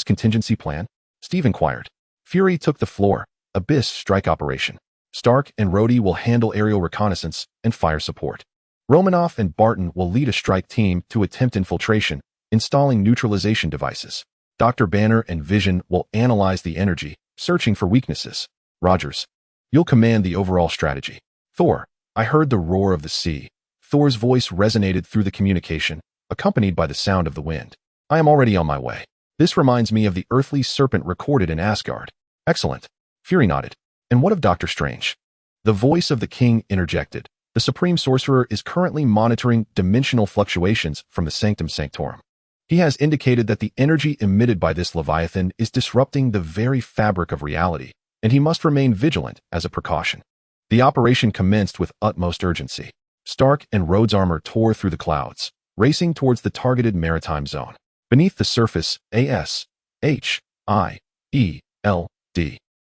contingency plan? Steve inquired. Fury took the floor. Abyss strike operation. Stark and Rhodey will handle aerial reconnaissance and fire support. Romanoff and Barton will lead a strike team to attempt infiltration, installing neutralization devices. Dr. Banner and Vision will analyze the energy, searching for weaknesses. Rogers, you'll command the overall strategy. Thor, I heard the roar of the sea. Thor's voice resonated through the communication, accompanied by the sound of the wind. I am already on my way. This reminds me of the earthly serpent recorded in Asgard. Excellent. Fury nodded. And what of Doctor Strange? The voice of the king interjected. The Supreme Sorcerer is currently monitoring dimensional fluctuations from the Sanctum Sanctorum. He has indicated that the energy emitted by this Leviathan is disrupting the very fabric of reality, and he must remain vigilant as a precaution. The operation commenced with utmost urgency. Stark and Rhodes' armor tore through the clouds, racing towards the targeted maritime zone. Beneath the surface, S.H.I.E.L.D.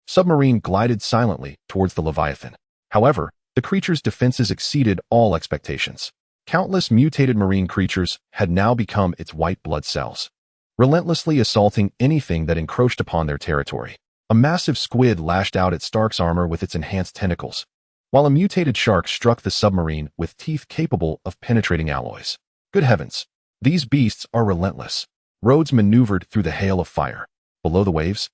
submarine glided silently towards the Leviathan. However, the creature's defenses exceeded all expectations. Countless mutated marine creatures had now become its white blood cells, relentlessly assaulting anything that encroached upon their territory. A massive squid lashed out at Stark's armor with its enhanced tentacles, while a mutated shark struck the submarine with teeth capable of penetrating alloys. Good heavens, these beasts are relentless. Rhodes maneuvered through the hail of fire. Below the waves,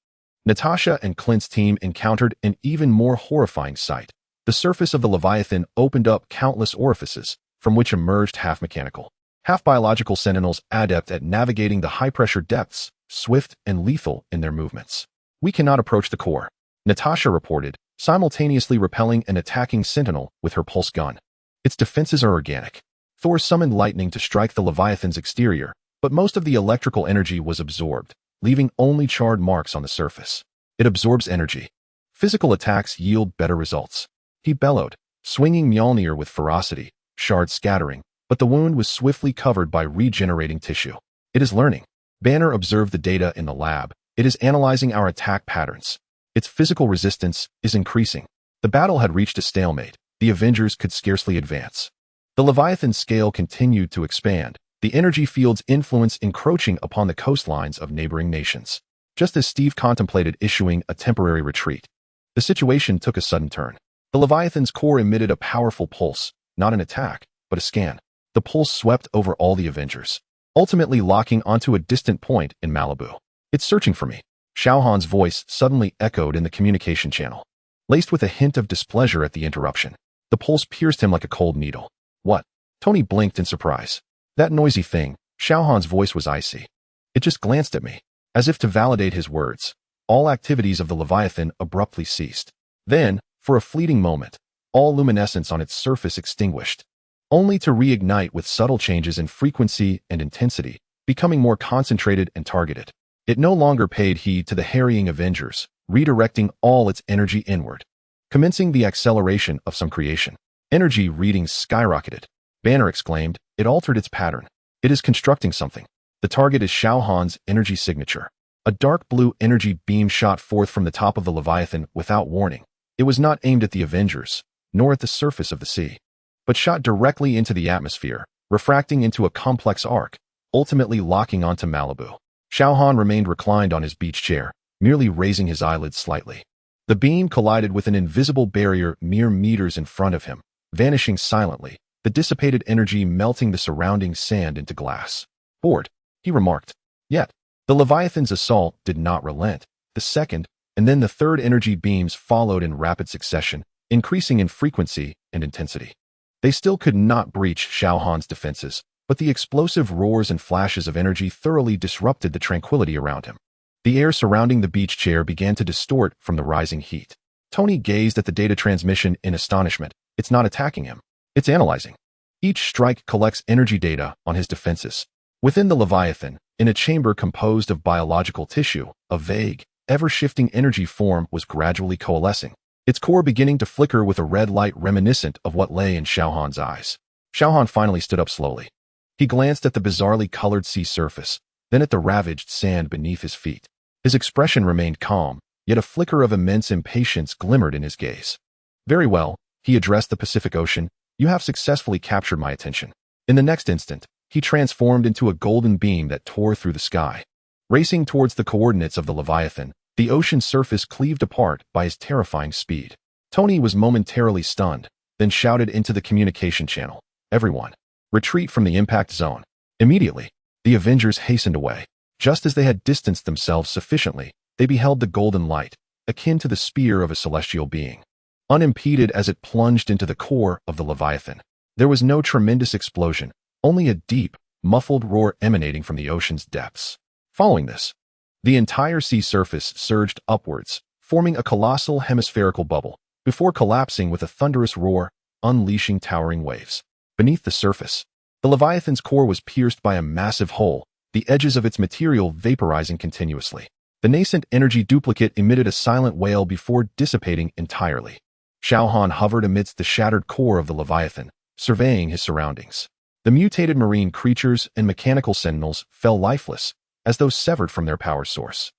Natasha and Clint's team encountered an even more horrifying sight. The surface of the Leviathan opened up countless orifices, from which emerged half-mechanical, half-biological sentinels adept at navigating the high-pressure depths, swift and lethal in their movements. "We cannot approach the core," Natasha reported, simultaneously repelling an attacking sentinel with her pulse gun. "Its defenses are organic." Thor summoned lightning to strike the Leviathan's exterior, but most of the electrical energy was absorbed, leaving only charred marks on the surface. "It absorbs energy. Physical attacks yield better results," he bellowed, swinging Mjolnir with ferocity, shards scattering, but the wound was swiftly covered by regenerating tissue. "It is learning." Banner observed the data in the lab. "It is analyzing our attack patterns. Its physical resistance is increasing." The battle had reached a stalemate. The Avengers could scarcely advance. The Leviathan's scale continued to expand, the energy field's influence encroaching upon the coastlines of neighboring nations. Just as Steve contemplated issuing a temporary retreat, the situation took a sudden turn. The Leviathan's core emitted a powerful pulse, not an attack, but a scan. The pulse swept over all the Avengers, ultimately locking onto a distant point in Malibu. "It's searching for me," Xiao Han's voice suddenly echoed in the communication channel, laced with a hint of displeasure at the interruption. The pulse pierced him like a cold needle. "What?" Tony blinked in surprise. "That noisy thing." Xiao Han's voice was icy. "It just glanced at me." As if to validate his words, all activities of the Leviathan abruptly ceased. Then, for a fleeting moment, all luminescence on its surface extinguished, only to reignite with subtle changes in frequency and intensity, becoming more concentrated and targeted. It no longer paid heed to the harrying Avengers, redirecting all its energy inward, commencing the acceleration of some creation. Energy readings skyrocketed. Banner exclaimed, "It altered its pattern. It is constructing something." The target is Xiao Han's energy signature. A dark blue energy beam shot forth from the top of the Leviathan without warning. It was not aimed at the Avengers, nor at the surface of the sea, but shot directly into the atmosphere, refracting into a complex arc, ultimately locking onto Malibu. Xiao Han remained reclined on his beach chair, merely raising his eyelids slightly. The beam collided with an invisible barrier mere meters in front of him, vanishing silently, the dissipated energy melting the surrounding sand into glass. "Bored," he remarked. Yet, the Leviathan's assault did not relent. The second, and then the third energy beams followed in rapid succession, increasing in frequency and intensity. They still could not breach Xiao Han's defenses, but the explosive roars and flashes of energy thoroughly disrupted the tranquility around him. The air surrounding the beach chair began to distort from the rising heat. Tony gazed at the data transmission in astonishment. It's not attacking him. It's analyzing. Each strike collects energy data on his defenses. Within the Leviathan, in a chamber composed of biological tissue, a vague, ever-shifting energy form was gradually coalescing, its core beginning to flicker with a red light reminiscent of what lay in Xiao Han's eyes. Xiao Han finally stood up slowly. He glanced at the bizarrely colored sea surface, then at the ravaged sand beneath his feet. His expression remained calm, yet a flicker of immense impatience glimmered in his gaze. "Very well," he addressed the Pacific Ocean, "you have successfully captured my attention." In the next instant, he transformed into a golden beam that tore through the sky. Racing towards the coordinates of the Leviathan, the ocean surface cleaved apart by his terrifying speed. Tony was momentarily stunned, then shouted into the communication channel, "Everyone, retreat from the impact zone." Immediately, the Avengers hastened away. Just as they had distanced themselves sufficiently, they beheld the golden light, akin to the spear of a celestial being, unimpeded as it plunged into the core of the Leviathan. There was no tremendous explosion, only a deep, muffled roar emanating from the ocean's depths. Following this, the entire sea surface surged upwards, forming a colossal hemispherical bubble, before collapsing with a thunderous roar, unleashing towering waves. Beneath the surface, the Leviathan's core was pierced by a massive hole, the edges of its material vaporizing continuously. The nascent energy duplicate emitted a silent wail before dissipating entirely. Xiao Han hovered amidst the shattered core of the Leviathan, surveying his surroundings. The mutated marine creatures and mechanical sentinels fell lifeless, as though severed from their power source.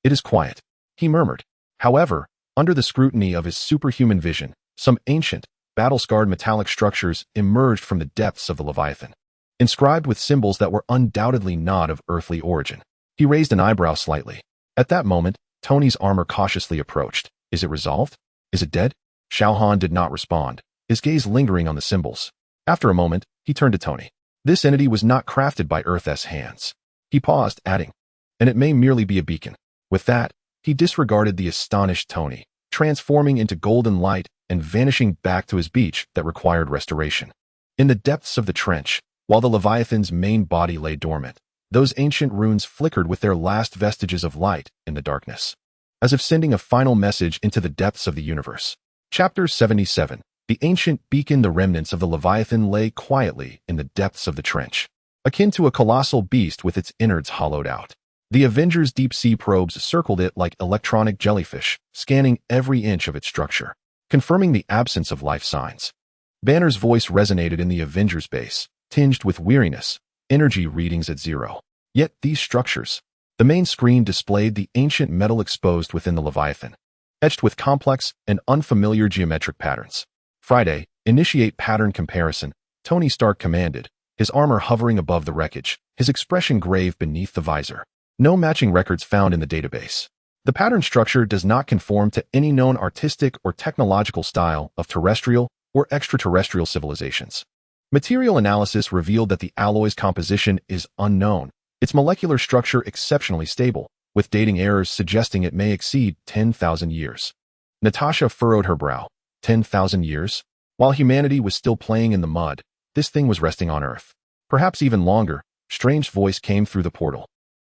"It is quiet," he murmured. However, under the scrutiny of his superhuman vision, some ancient, battle-scarred metallic structures emerged from the depths of the Leviathan, inscribed with symbols that were undoubtedly not of earthly origin. He raised an eyebrow slightly. At that moment, Tony's armor cautiously approached. "Is it resolved? Is it dead?" Xiao Han did not respond, his gaze lingering on the symbols. After a moment, he turned to Tony. "This entity was not crafted by Earth's hands." He paused, adding, "And it may merely be a beacon." With that, he disregarded the astonished Tony, transforming into golden light and vanishing back to his beach that required restoration. In the depths of the trench, while the Leviathan's main body lay dormant, those ancient runes flickered with their last vestiges of light in the darkness, as if sending a final message into the depths of the universe. Chapter 77. The ancient beacon. The remnants of the Leviathan lay quietly in the depths of the trench, akin to a colossal beast with its innards hollowed out. The Avengers' deep-sea probes circled it like electronic jellyfish, scanning every inch of its structure, confirming the absence of life signs. Banner's voice resonated in the Avengers' base, tinged with weariness, energy readings at 0. Yet these structures. The main screen displayed the ancient metal exposed within the Leviathan, etched with complex and unfamiliar geometric patterns. Friday, initiate pattern comparison, Tony Stark commanded, his armor hovering above the wreckage, his expression grave beneath the visor. No matching records found in the database. The pattern structure does not conform to any known artistic or technological style of terrestrial or extraterrestrial civilizations. Material analysis revealed that the alloy's composition is unknown, its molecular structure exceptionally stable, with dating errors suggesting it may exceed 10,000 years. Natasha furrowed her brow. 10,000 years? While humanity was still playing in the mud, this thing was resting on Earth. Perhaps even longer. Strange voice came through the portal.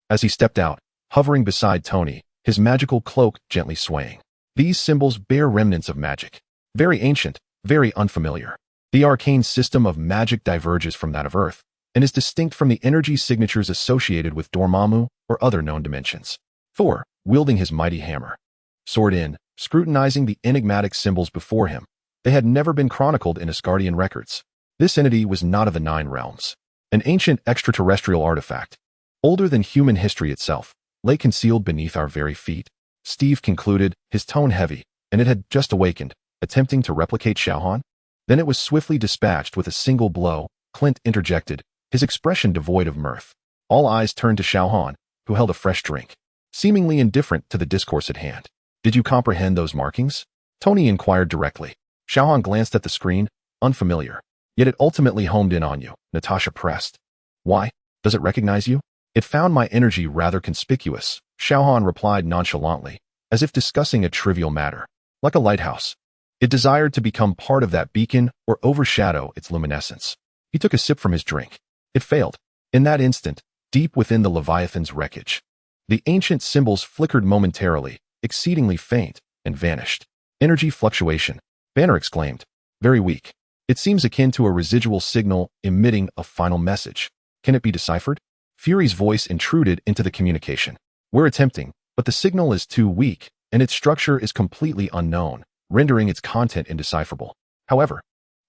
As he stepped out, hovering beside Tony, his magical cloak gently swaying. These symbols bear remnants of magic. Very ancient, very unfamiliar. The arcane system of magic diverges from that of Earth, and is distinct from the energy signatures associated with Dormammu or other known dimensions. Thor, wielding his mighty hammer, sword in, scrutinizing the enigmatic symbols before him. They had never been chronicled in Asgardian records. This entity was not of the Nine Realms. An ancient extraterrestrial artifact, older than human history itself, lay concealed beneath our very feet. Steve concluded, his tone heavy, and it had just awakened, attempting to replicate Xiao Han. Then it was swiftly dispatched with a single blow. Clint interjected, his expression devoid of mirth. All eyes turned to Xiao Han, who held a fresh drink, seemingly indifferent to the discourse at hand. Did you comprehend those markings? Tony inquired directly. Xiao Han glanced at the screen, unfamiliar. Yet it ultimately homed in on you, Natasha pressed. Why? Does it recognize you? It found my energy rather conspicuous, Xiao Han replied nonchalantly, as if discussing a trivial matter. Like a lighthouse. It desired to become part of that beacon or overshadow its luminescence. He took a sip from his drink. It failed. In that instant, deep within the Leviathan's wreckage, the ancient symbols flickered momentarily, exceedingly faint, and vanished. Energy fluctuation, Banner exclaimed. Very weak. It seems akin to a residual signal emitting a final message. Can it be deciphered? Fury's voice intruded into the communication. We're attempting, but the signal is too weak, and its structure is completely unknown, rendering its content indecipherable. However,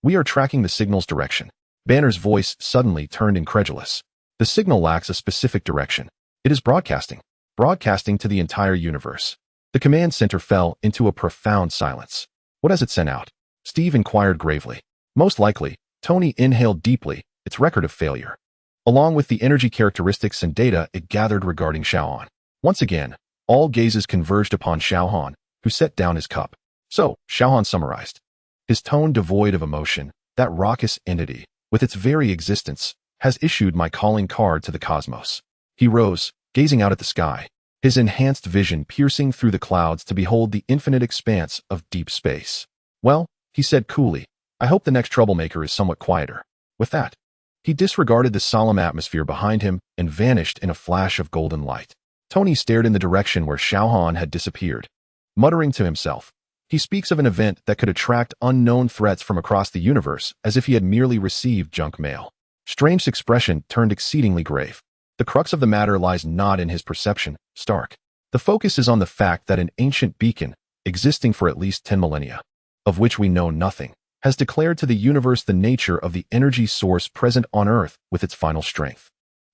we are tracking the signal's direction. Banner's voice suddenly turned incredulous. The signal lacks a specific direction. It is broadcasting to the entire universe. The command center fell into a profound silence. What has it sent out? Steve inquired gravely. Most likely, Tony inhaled deeply, its record of failure, along with the energy characteristics and data it gathered regarding Xiao Han. Once again, all gazes converged upon Xiao Han, who set down his cup. So, Xiao Han summarized, his tone devoid of emotion. That raucous entity, with its very existence, has issued my calling card to the cosmos. He rose, gazing out at the sky, his enhanced vision piercing through the clouds to behold the infinite expanse of deep space. Well, he said coolly, I hope the next troublemaker is somewhat quieter. With that, he disregarded the solemn atmosphere behind him and vanished in a flash of golden light. Tony stared in the direction where Xiao Han had disappeared, muttering to himself. He speaks of an event that could attract unknown threats from across the universe as if he had merely received junk mail. Strange's expression turned exceedingly grave. The crux of the matter lies not in his perception, Stark. The focus is on the fact that an ancient beacon, existing for at least 10 millennia, of which we know nothing, has declared to the universe the nature of the energy source present on Earth with its final strength.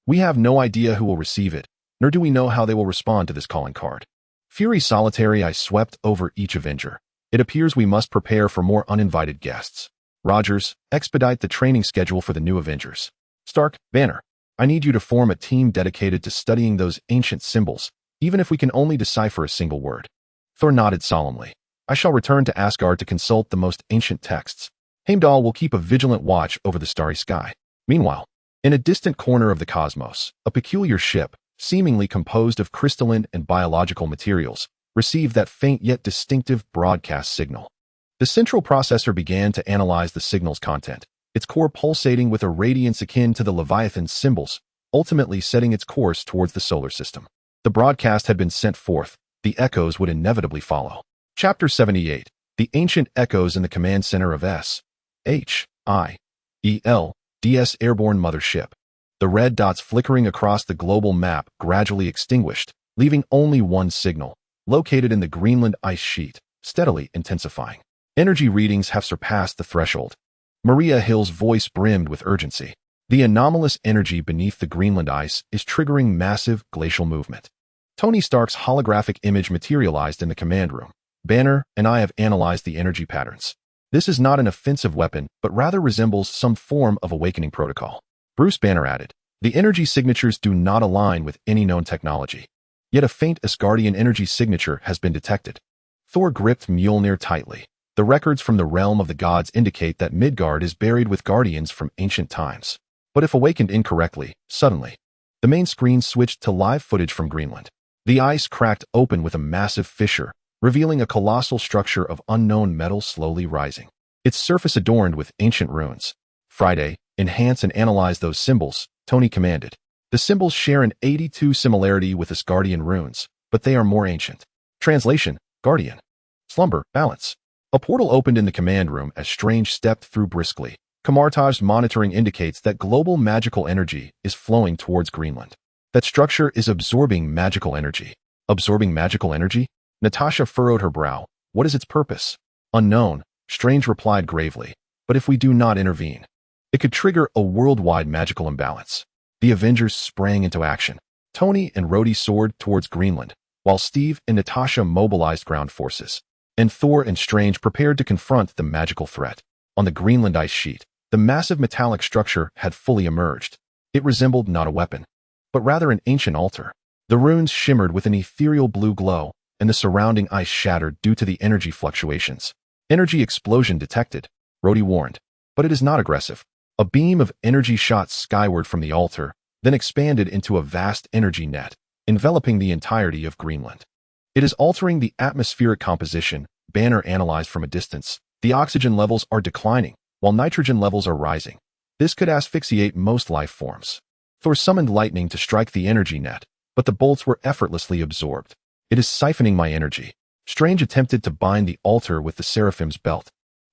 We have no idea who will receive it, nor do we know how they will respond to this calling card. Fury's solitary eye swept over each Avenger. It appears we must prepare for more uninvited guests. Rogers, expedite the training schedule for the new Avengers. Stark, Banner, I need you to form a team dedicated to studying those ancient symbols, even if we can only decipher a single word. Thor nodded solemnly. I shall return to Asgard to consult the most ancient texts. Heimdall will keep a vigilant watch over the starry sky. Meanwhile, in a distant corner of the cosmos, a peculiar ship, seemingly composed of crystalline and biological materials, received that faint yet distinctive broadcast signal. The central processor began to analyze the signal's content, its core pulsating with a radiance akin to the Leviathan's symbols, ultimately setting its course towards the solar system. The broadcast had been sent forth. The echoes would inevitably follow. Chapter 78. The Ancient Echoes in the Command Center of S.H.I.E.L.D's airborne mothership. The red dots flickering across the global map gradually extinguished, leaving only one signal, located in the Greenland ice sheet, steadily intensifying. Energy readings have surpassed the threshold. Maria Hill's voice brimmed with urgency. The anomalous energy beneath the Greenland ice is triggering massive glacial movement. Tony Stark's holographic image materialized in the command room. Banner and I have analyzed the energy patterns. This is not an offensive weapon, but rather resembles some form of awakening protocol. Bruce Banner added, the energy signatures do not align with any known technology. Yet a faint Asgardian energy signature has been detected. Thor gripped Mjolnir tightly. The records from the realm of the gods indicate that Midgard is buried with guardians from ancient times. But if awakened incorrectly, suddenly, the main screen switched to live footage from Greenland. The ice cracked open with a massive fissure, revealing a colossal structure of unknown metal slowly rising. Its surface adorned with ancient runes. Friday, enhance and analyze those symbols, Tony commanded. The symbols share an 82 similarity with Asgardian runes, but they are more ancient. Translation, Guardian. Slumber, balance. A portal opened in the command room as Strange stepped through briskly. Kamartaj's monitoring indicates that global magical energy is flowing towards Greenland. That structure is absorbing magical energy. Absorbing magical energy? Natasha furrowed her brow. What is its purpose? Unknown, Strange replied gravely. But if we do not intervene, it could trigger a worldwide magical imbalance. The Avengers sprang into action. Tony and Rhodey soared towards Greenland, while Steve and Natasha mobilized ground forces. And Thor and Strange prepared to confront the magical threat. On the Greenland ice sheet, the massive metallic structure had fully emerged. It resembled not a weapon, but rather an ancient altar. The runes shimmered with an ethereal blue glow, and the surrounding ice shattered due to the energy fluctuations. Energy explosion detected, Rhodey warned, but it is not aggressive. A beam of energy shot skyward from the altar, then expanded into a vast energy net, enveloping the entirety of Greenland. It is altering the atmospheric composition, Banner analyzed from a distance. The oxygen levels are declining, while nitrogen levels are rising. This could asphyxiate most life forms. Thor summoned lightning to strike the energy net, but the bolts were effortlessly absorbed. It is siphoning my energy. Strange attempted to bind the altar with the Seraphim's belt,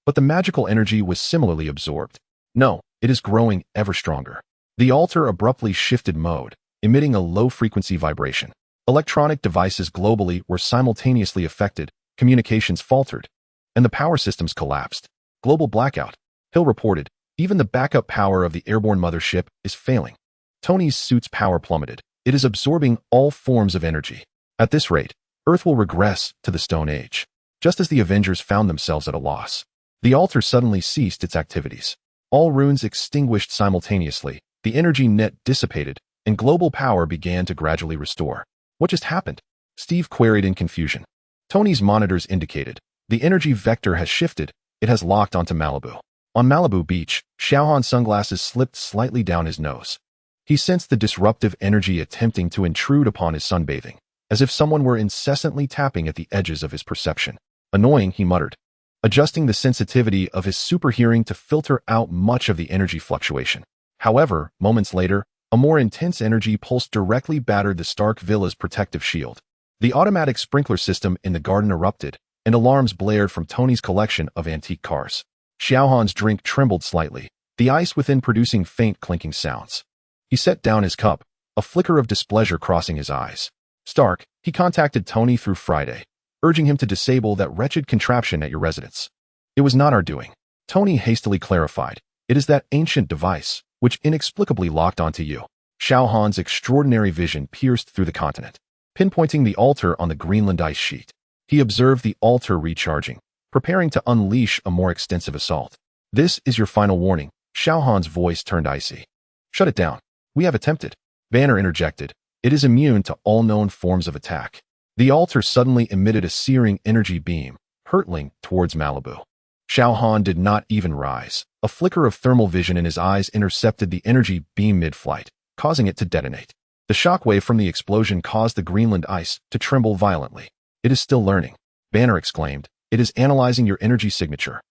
but the magical energy was similarly absorbed. No, it is growing ever stronger. The altar abruptly shifted mode, emitting a low-frequency vibration. Electronic devices globally were simultaneously affected, communications faltered, and the power systems collapsed. Global blackout. Hill reported, even the backup power of the airborne mothership is failing. Tony's suit's power plummeted. It is absorbing all forms of energy. At this rate, Earth will regress to the Stone Age. Just as the Avengers found themselves at a loss, the altar suddenly ceased its activities. All runes extinguished simultaneously, the energy net dissipated, and global power began to gradually restore. What just happened? Steve queried in confusion. Tony's monitors indicated, the energy vector has shifted, it has locked onto Malibu. On Malibu Beach, Xiao Han's sunglasses slipped slightly down his nose. He sensed the disruptive energy attempting to intrude upon his sunbathing, as if someone were incessantly tapping at the edges of his perception. Annoying, he muttered, adjusting the sensitivity of his super hearing to filter out much of the energy fluctuation. However, moments later, a more intense energy pulse directly battered the Stark Villa's protective shield. The automatic sprinkler system in the garden erupted, and alarms blared from Tony's collection of antique cars. Xiao Han's drink trembled slightly, the ice within producing faint clinking sounds. He set down his cup, a flicker of displeasure crossing his eyes. Stark, he contacted Tony through Friday, urging him to disable that wretched contraption at your residence. It was not our doing. Tony hastily clarified. It is that ancient device, which inexplicably locked onto you. Xiao Han's extraordinary vision pierced through the continent, pinpointing the altar on the Greenland ice sheet. He observed the altar recharging, preparing to unleash a more extensive assault. This is your final warning. Xiao Han's voice turned icy. Shut it down. We have attempted. Banner interjected. It is immune to all known forms of attack. The altar suddenly emitted a searing energy beam, hurtling towards Malibu. Xiao Han did not even rise. A flicker of thermal vision in his eyes intercepted the energy beam mid-flight, causing it to detonate. The shockwave from the explosion caused the Greenland ice to tremble violently. It is still learning, Banner exclaimed. It is analyzing your energy signature.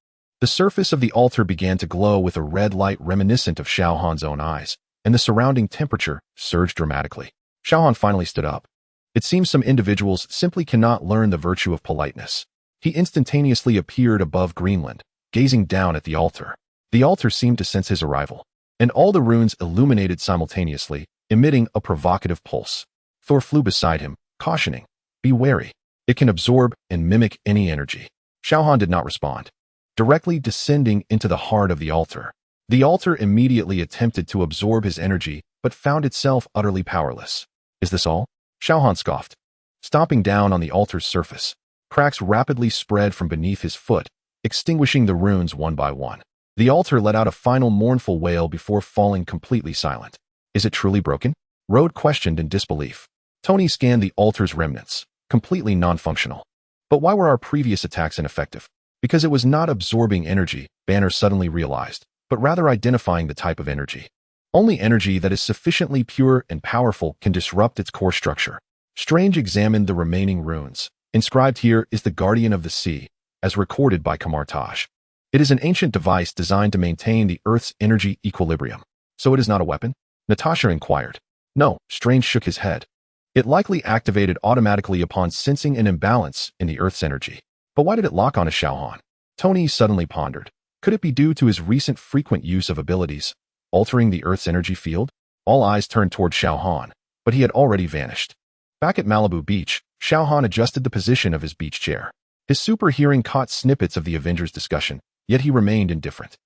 The surface of the altar began to glow with a red light reminiscent of Xiao Han's own eyes, and the surrounding temperature surged dramatically. Xiao Han finally stood up. It seems some individuals simply cannot learn the virtue of politeness. He instantaneously appeared above Greenland, gazing down at the altar. The altar seemed to sense his arrival, and all the runes illuminated simultaneously, emitting a provocative pulse. Thor flew beside him, cautioning, "Be wary. It can absorb and mimic any energy." Xiao Han did not respond, directly descending into the heart of the altar. The altar immediately attempted to absorb his energy, but found itself utterly powerless. "Is this all?" Xiao Han scoffed. Stomping down on the altar's surface, cracks rapidly spread from beneath his foot, extinguishing the runes one by one. The altar let out a final mournful wail before falling completely silent. "Is it truly broken?" Rode questioned in disbelief. Tony scanned the altar's remnants, completely non-functional. "But why were our previous attacks ineffective?" "Because it was not absorbing energy," Banner suddenly realized, but rather identifying the type of energy. Only energy that is sufficiently pure and powerful can disrupt its core structure. Strange examined the remaining runes. Inscribed here is the Guardian of the Sea, as recorded by Kamartaj. It is an ancient device designed to maintain the Earth's energy equilibrium. "So it is not a weapon?" Natasha inquired. "No," Strange shook his head. "It likely activated automatically upon sensing an imbalance in the Earth's energy." "But why did it lock on a Xiao Han?" Tony suddenly pondered. Could it be due to his recent frequent use of abilities, altering the Earth's energy field? All eyes turned toward Xiao Han, but he had already vanished. Back at Malibu Beach, Xiao Han adjusted the position of his beach chair. His super hearing caught snippets of the Avengers discussion, yet he remained indifferent.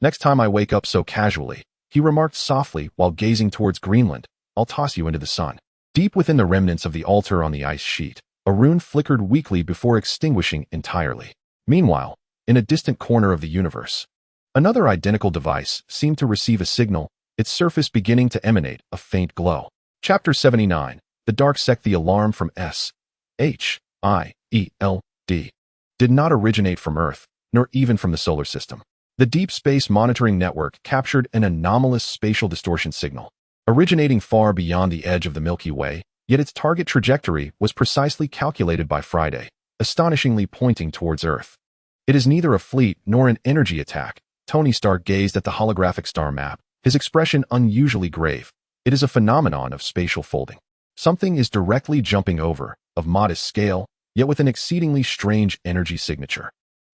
"Next time I wake up so casually," he remarked softly while gazing towards Greenland, "I'll toss you into the sun." Deep within the remnants of the altar on the ice sheet, a rune flickered weakly before extinguishing entirely. Meanwhile, in a distant corner of the universe, another identical device seemed to receive a signal, its surface beginning to emanate a faint glow. Chapter 79. The Dark Sect. The alarm from S.H.I.E.L.D. did not originate from Earth, nor even from the solar system. The Deep Space Monitoring Network captured an anomalous spatial distortion signal, originating far beyond the edge of the Milky Way, yet its target trajectory was precisely calculated by Friday, astonishingly pointing towards Earth. "It is neither a fleet nor an energy attack." Tony Stark gazed at the holographic star map, his expression unusually grave. "It is a phenomenon of spatial folding. Something is directly jumping over, of modest scale, yet with an exceedingly strange energy signature."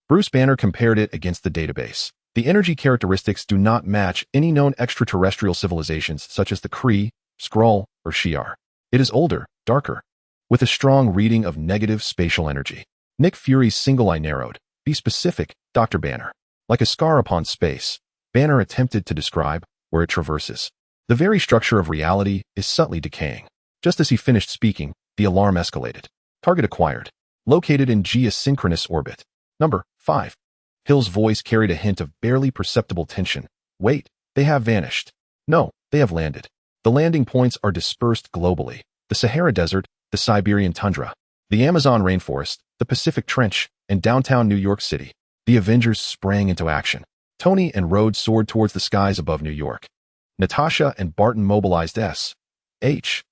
Bruce Banner compared it against the database. The energy characteristics do not match any known extraterrestrial civilizations such as the Kree, Skrull, or Shi'ar. It is older, darker, with a strong reading of negative spatial energy. Nick Fury's single eye narrowed. "Be specific, Dr. Banner." "Like a scar upon space," Banner attempted to describe, "where it traverses. The very structure of reality is subtly decaying." Just as he finished speaking, the alarm escalated. "Target acquired. Located in geosynchronous orbit. Number 5. Hill's voice carried a hint of barely perceptible tension. "Wait, they have vanished." "No, they have landed. The landing points are dispersed globally. The Sahara Desert, the Siberian tundra, the Amazon rainforest, the Pacific Trench, and downtown New York City." The Avengers sprang into action. Tony and Rhodes soared towards the skies above New York. Natasha and Barton mobilized S.H.I.E.L.D.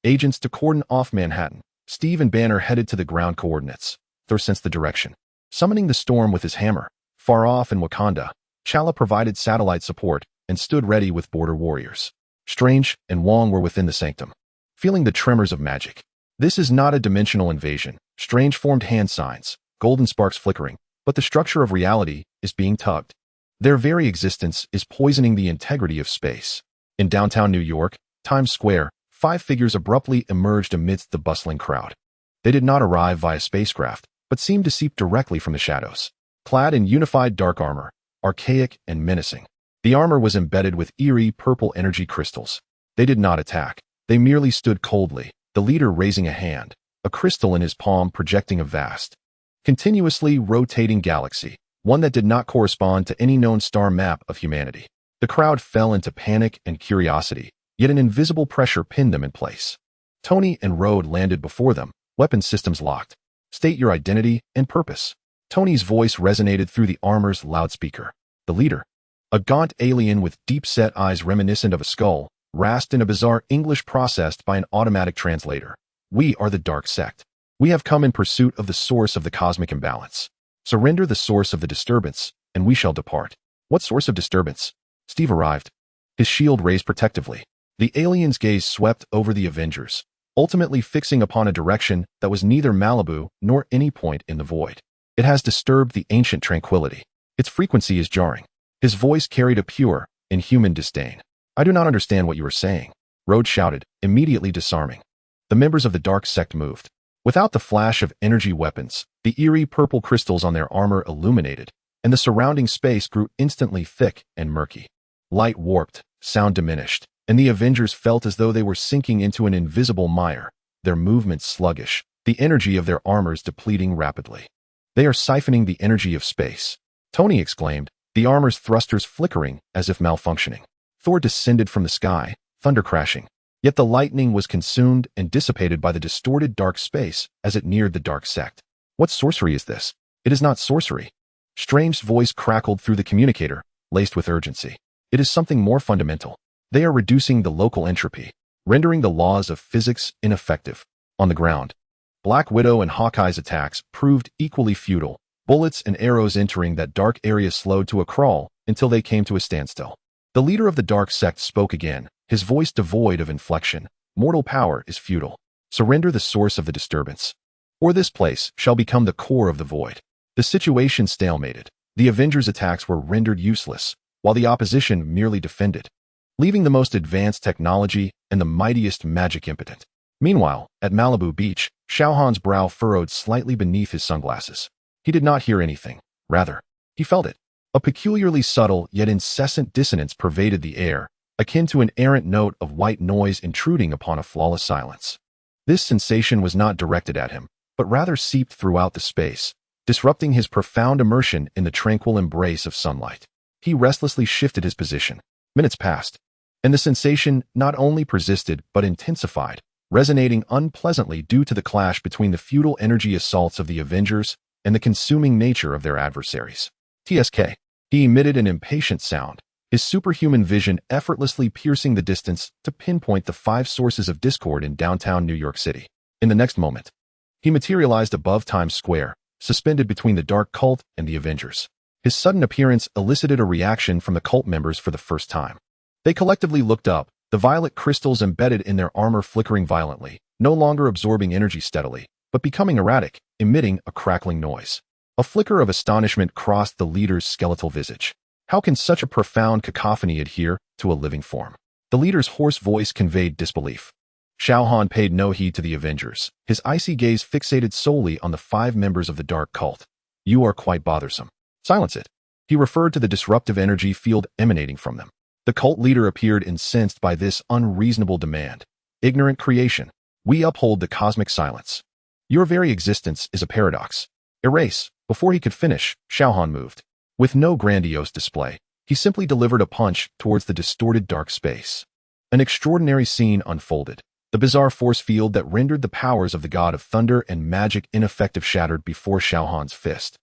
agents to cordon off Manhattan. Steve and Banner headed to the ground coordinates. Thor sensed the direction. Summoning the storm with his hammer, far off in Wakanda, T'Challa provided satellite support and stood ready with border warriors. Strange and Wong were within the sanctum, feeling the tremors of magic. "This is not a dimensional invasion." Strange formed hand signs, golden sparks flickering, "but the structure of reality is being tugged. Their very existence is poisoning the integrity of space." In downtown New York, Times Square, 5 figures abruptly emerged amidst the bustling crowd. They did not arrive via spacecraft, but seemed to seep directly from the shadows. Clad in unified dark armor, archaic and menacing, the armor was embedded with eerie purple energy crystals. They did not attack. They merely stood coldly, the leader raising a hand, a crystal in his palm projecting a vast, continuously rotating galaxy, one that did not correspond to any known star map of humanity. The crowd fell into panic and curiosity, yet an invisible pressure pinned them in place. Tony and Rhodes landed before them, weapon systems locked. "State your identity and purpose." Tony's voice resonated through the armor's loudspeaker. The leader, a gaunt alien with deep-set eyes reminiscent of a skull, rasped in a bizarre English processed by an automatic translator. "We are the Dark Sect. We have come in pursuit of the source of the cosmic imbalance. Surrender the source of the disturbance, and we shall depart. What source of disturbance? Steve arrived, his shield raised protectively. The alien's gaze swept over the Avengers, ultimately fixing upon a direction that was neither Malibu nor any point in the void. It has disturbed the ancient tranquility. Its frequency is jarring. His voice carried a pure, inhuman disdain. I do not understand what you are saying, Rhodes shouted, immediately disarming. The members of the dark sect moved. Without the flash of energy weapons, the eerie purple crystals on their armor illuminated, and the surrounding space grew instantly thick and murky. Light warped, sound diminished, and the Avengers felt as though they were sinking into an invisible mire, their movements sluggish, the energy of their armors depleting rapidly. They are siphoning the energy of space, Tony exclaimed, the armor's thrusters flickering as if malfunctioning. Thor descended from the sky, thunder crashing. Yet the lightning was consumed and dissipated by the distorted dark space as it neared the dark sect. What sorcery is this? It is not sorcery. Strange's voice crackled through the communicator, laced with urgency. It is something more fundamental. They are reducing the local entropy, rendering the laws of physics ineffective. On the ground, Black Widow and Hawkeye's attacks proved equally futile, bullets and arrows entering that dark area slowed to a crawl until they came to a standstill. The leader of the dark sect spoke again, his voice devoid of inflection. Mortal power is futile. Surrender the source of the disturbance, or this place shall become the core of the void. The situation stalemated. The Avengers' attacks were rendered useless, while the opposition merely defended, leaving the most advanced technology and the mightiest magic impotent. Meanwhile, at Malibu Beach, Xiao Han's brow furrowed slightly beneath his sunglasses. He did not hear anything. Rather, he felt it. A peculiarly subtle yet incessant dissonance pervaded the air, akin to an errant note of white noise intruding upon a flawless silence. This sensation was not directed at him, but rather seeped throughout the space, disrupting his profound immersion in the tranquil embrace of sunlight. He restlessly shifted his position. Minutes passed, and the sensation not only persisted but intensified, resonating unpleasantly due to the clash between the futile energy assaults of the Avengers and the consuming nature of their adversaries. TSK. He emitted an impatient sound, his superhuman vision effortlessly piercing the distance to pinpoint the 5 sources of discord in downtown New York City. In the next moment, he materialized above Times Square, suspended between the dark cult and the Avengers. His sudden appearance elicited a reaction from the cult members for the first time. They collectively looked up, the violet crystals embedded in their armor flickering violently, no longer absorbing energy steadily, but becoming erratic, emitting a crackling noise. A flicker of astonishment crossed the leader's skeletal visage. How can such a profound cacophony adhere to a living form? The leader's hoarse voice conveyed disbelief. Xiao Han paid no heed to the Avengers, his icy gaze fixated solely on the 5 members of the dark cult. You are quite bothersome. Silence it. He referred to the disruptive energy field emanating from them. The cult leader appeared incensed by this unreasonable demand. Ignorant creation. We uphold the cosmic silence. Your very existence is a paradox. Erase. Before he could finish, Xiao Han moved. With no grandiose display, he simply delivered a punch towards the distorted dark space. An extraordinary scene unfolded. The bizarre force field that rendered the powers of the god of thunder and magic ineffective shattered before Xiao Han's fist.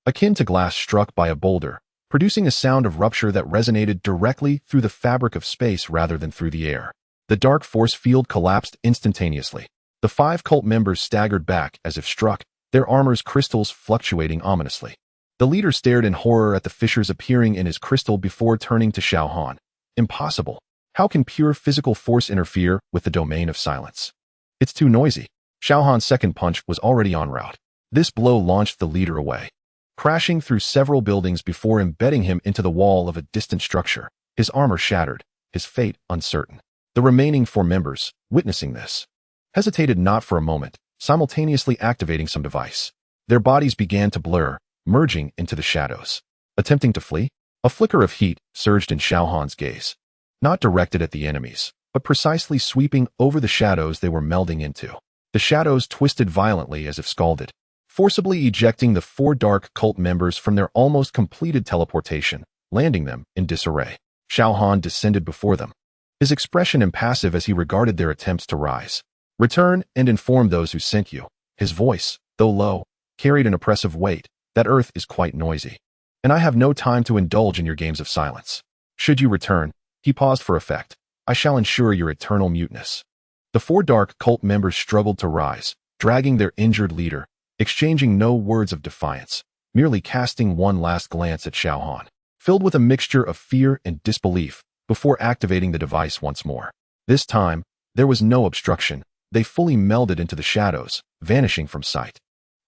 Akin to glass struck by a boulder, producing a sound of rupture that resonated directly through the fabric of space rather than through the air. The dark force field collapsed instantaneously. The 5 cult members staggered back as if struck, their armor's crystals fluctuating ominously. The leader stared in horror at the fissures appearing in his crystal before turning to Xiao Han. Impossible. How can pure physical force interfere with the domain of silence? It's too noisy. Xiao Han's second punch was already en route. This blow launched the leader away, crashing through several buildings before embedding him into the wall of a distant structure, his armor shattered, his fate uncertain. The remaining 4 members, witnessing this, hesitated not for a moment, simultaneously activating some device. Their bodies began to blur, merging into the shadows. Attempting to flee, a flicker of heat surged in Xiao Han's gaze. Not directed at the enemies, but precisely sweeping over the shadows they were melding into. The shadows twisted violently as if scalded, forcibly ejecting the 4 dark cult members from their almost completed teleportation, landing them in disarray. Xiao Han descended before them, his expression impassive as he regarded their attempts to rise. Return and inform those who sent you. His voice, though low, carried an oppressive weight. That earth is quite noisy, and I have no time to indulge in your games of silence. Should you return, he paused for effect, I shall ensure your eternal muteness. The 4 dark cult members struggled to rise, dragging their injured leader, exchanging no words of defiance, merely casting one last glance at Xiao Han, filled with a mixture of fear and disbelief, before activating the device once more. This time, there was no obstruction. They fully melded into the shadows, vanishing from sight.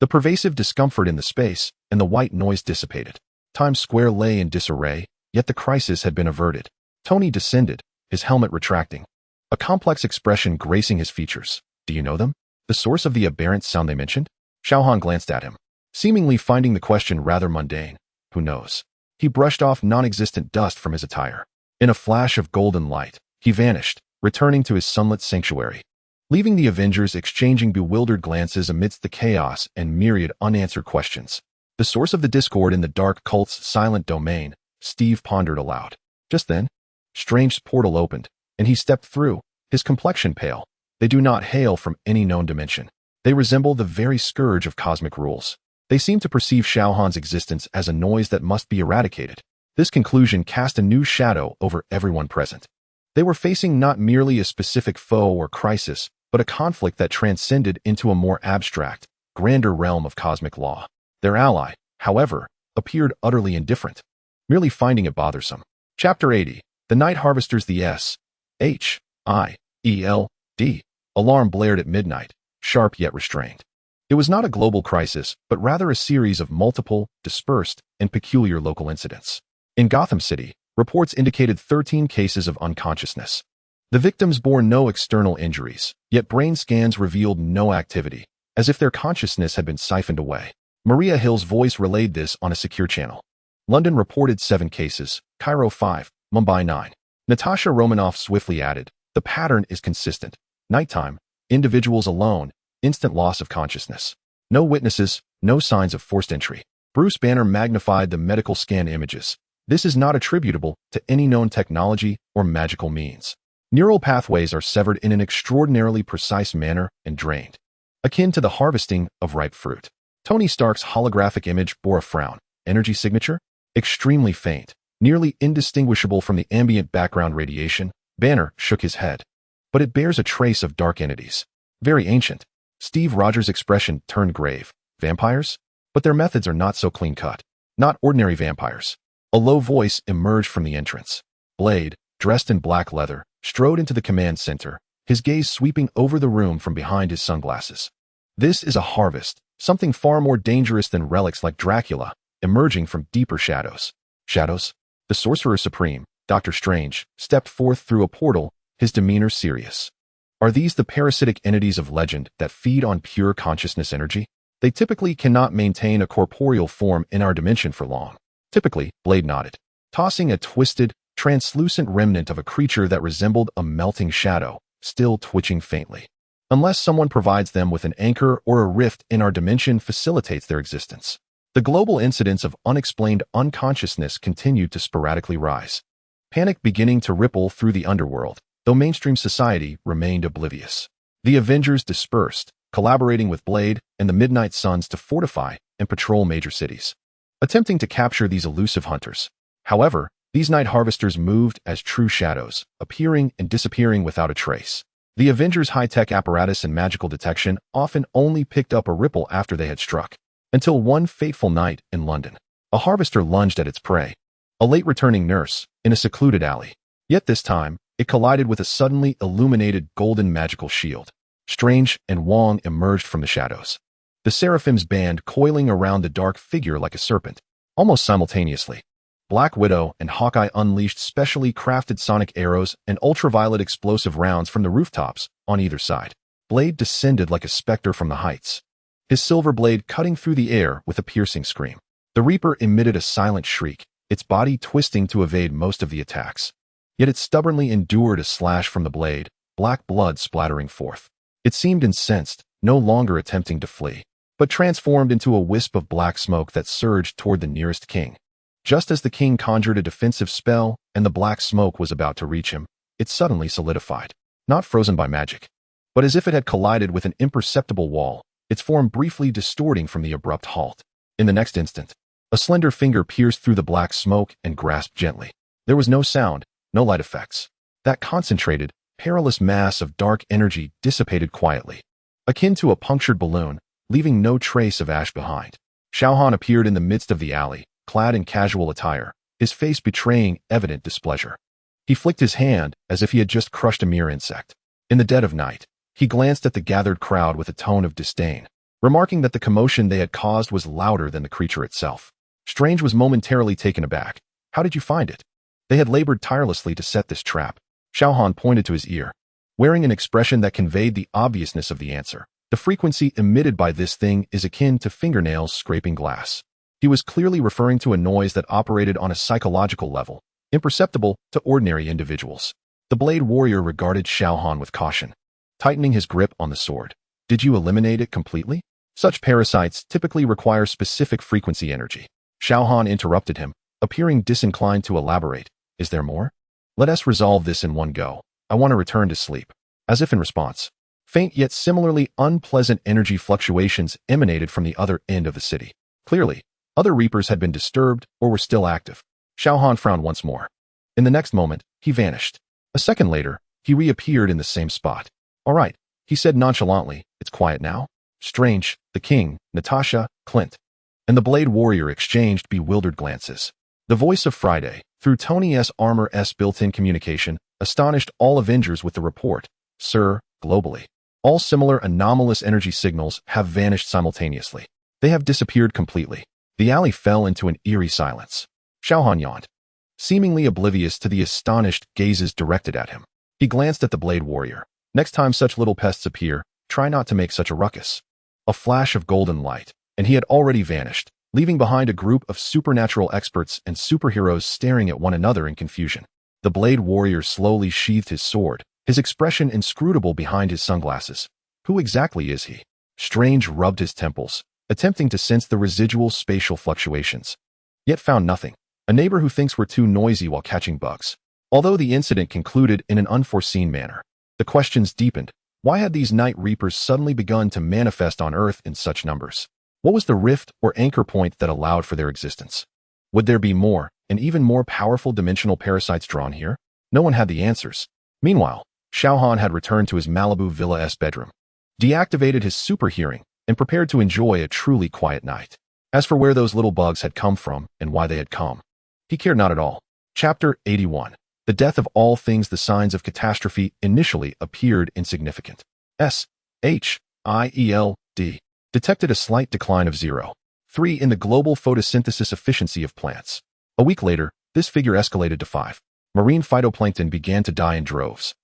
The pervasive discomfort in the space and the white noise dissipated. Times Square lay in disarray, yet the crisis had been averted. Tony descended, his helmet retracting, a complex expression gracing his features. Do you know them? The source of the aberrant sound they mentioned? Xiao Han glanced at him, seemingly finding the question rather mundane. Who knows? He brushed off non-existent dust from his attire. In a flash of golden light, he vanished, returning to his sunlit sanctuary, leaving the Avengers exchanging bewildered glances amidst the chaos and myriad unanswered questions. The source of the discord in the dark cult's silent domain, Steve pondered aloud. Just then, Strange's portal opened, and he stepped through, his complexion pale. They do not hail from any known dimension. They resemble the very scourge of cosmic rules. They seem to perceive Xiao Han's existence as a noise that must be eradicated. This conclusion cast a new shadow over everyone present. They were facing not merely a specific foe or crisis, but a conflict that transcended into a more abstract, grander realm of cosmic law. Their ally, however, appeared utterly indifferent, merely finding it bothersome. Chapter 80. The Night Harvesters. The S.H.I.E.L.D. alarm blared at midnight, sharp yet restrained. It was not a global crisis, but rather a series of multiple, dispersed, and peculiar local incidents. In Gotham City, reports indicated 13 cases of unconsciousness. The victims bore no external injuries, yet brain scans revealed no activity, as if their consciousness had been siphoned away. Maria Hill's voice relayed this on a secure channel. London reported 7 cases, Cairo 5, Mumbai 9. Natasha Romanoff swiftly added, the pattern is consistent. Nighttime, individuals alone, instant loss of consciousness. No witnesses, no signs of forced entry. Bruce Banner magnified the medical scan images. This is not attributable to any known technology or magical means. Neural pathways are severed in an extraordinarily precise manner and drained, akin to the harvesting of ripe fruit. Tony Stark's holographic image bore a frown. Energy signature? Extremely faint, nearly indistinguishable from the ambient background radiation. Banner shook his head. But it bears a trace of dark entities. Very ancient. Steve Rogers' expression turned grave. Vampires? But their methods are not so clean-cut. Not ordinary vampires. A low voice emerged from the entrance. Blade, dressed in black leather, strode into the command center, his gaze sweeping over the room from behind his sunglasses. This is a harvest, something far more dangerous than relics like Dracula, emerging from deeper shadows. Shadows? The Sorcerer Supreme, Dr. Strange, stepped forth through a portal, his demeanor serious. Are these the parasitic entities of legend that feed on pure consciousness energy? They typically cannot maintain a corporeal form in our dimension for long. Typically, Blade nodded, tossing a twisted, translucent remnant of a creature that resembled a melting shadow, still twitching faintly. Unless someone provides them with an anchor or a rift in our dimension facilitates their existence. The global incidence of unexplained unconsciousness continued to sporadically rise. Panic beginning to ripple through the underworld, though mainstream society remained oblivious. The Avengers dispersed, collaborating with Blade and the Midnight Suns to fortify and patrol major cities, attempting to capture these elusive hunters. However, these night harvesters moved as true shadows, appearing and disappearing without a trace. The Avengers' high-tech apparatus and magical detection often only picked up a ripple after they had struck. Until one fateful night in London, a harvester lunged at its prey, a late-returning nurse, in a secluded alley. Yet this time, it collided with a suddenly illuminated golden magical shield. Strange and Wong emerged from the shadows, the Seraphim's band coiling around the dark figure like a serpent. Almost simultaneously, Black Widow and Hawkeye unleashed specially crafted sonic arrows and ultraviolet explosive rounds from the rooftops on either side. Blade descended like a specter from the heights, his silver blade cutting through the air with a piercing scream. The Reaper emitted a silent shriek, its body twisting to evade most of the attacks. Yet it stubbornly endured a slash from the blade, black blood splattering forth. It seemed incensed, no longer attempting to flee, but transformed into a wisp of black smoke that surged toward the nearest king. Just as the king conjured a defensive spell and the black smoke was about to reach him, it suddenly solidified, not frozen by magic, but as if it had collided with an imperceptible wall, its form briefly distorting from the abrupt halt. In the next instant, a slender finger pierced through the black smoke and grasped gently. There was no sound, no light effects. That concentrated, perilous mass of dark energy dissipated quietly. akin to a punctured balloon, leaving no trace of ash behind. Xiao Han appeared in the midst of the alley, clad in casual attire, his face betraying evident displeasure. He flicked his hand as if he had just crushed a mere insect. In the dead of night, he glanced at the gathered crowd with a tone of disdain, remarking that the commotion they had caused was louder than the creature itself. Strange was momentarily taken aback. How did you find it? They had labored tirelessly to set this trap. Xiao Han pointed to his ear, wearing an expression that conveyed the obviousness of the answer. The frequency emitted by this thing is akin to fingernails scraping glass. He was clearly referring to a noise that operated on a psychological level, imperceptible to ordinary individuals. The Blade Warrior regarded Xiao Han with caution, tightening his grip on the sword. Did you eliminate it completely? Such parasites typically require specific frequency energy. Xiao Han interrupted him, appearing disinclined to elaborate. Is there more? Let us resolve this in one go. I want to return to sleep. As if in response, faint yet similarly unpleasant energy fluctuations emanated from the other end of the city. Clearly, other Reapers had been disturbed or were still active. Xiao Han frowned once more. In the next moment, he vanished. A second later, he reappeared in the same spot. All right, he said nonchalantly, it's quiet now? Strange, the king, Natasha, Clint, and the Blade Warrior exchanged bewildered glances. The voice of Friday, through Tony's Armor's built-in communication, astonished all Avengers with the report. Sir, globally, all similar anomalous energy signals have vanished simultaneously. They have disappeared completely. The alley fell into an eerie silence. Xiao Han yawned, seemingly oblivious to the astonished gazes directed at him. He glanced at the Blade Warrior. Next time such little pests appear, try not to make such a ruckus. A flash of golden light, and he had already vanished, leaving behind a group of supernatural experts and superheroes staring at one another in confusion. The Blade Warrior slowly sheathed his sword, his expression inscrutable behind his sunglasses. Who exactly is he? Strange rubbed his temples, attempting to sense the residual spatial fluctuations, yet found nothing. A neighbor who thinks we're too noisy while catching bugs. Although the incident concluded in an unforeseen manner, the questions deepened. Why had these Night Reapers suddenly begun to manifest on Earth in such numbers? What was the rift or anchor point that allowed for their existence? Would there be more, and even more powerful dimensional parasites drawn here? No one had the answers. Meanwhile, Xiao Han had returned to his Malibu Villa-S bedroom, deactivated his super hearing, and prepared to enjoy a truly quiet night. As for where those little bugs had come from and why they had come, he cared not at all. Chapter 81. The death of all things. The signs of catastrophe initially appeared insignificant. S.H.I.E.L.D. detected a slight decline of 0.3 in the global photosynthesis efficiency of plants. A week later, this figure escalated to 5. Marine phytoplankton began to die in droves.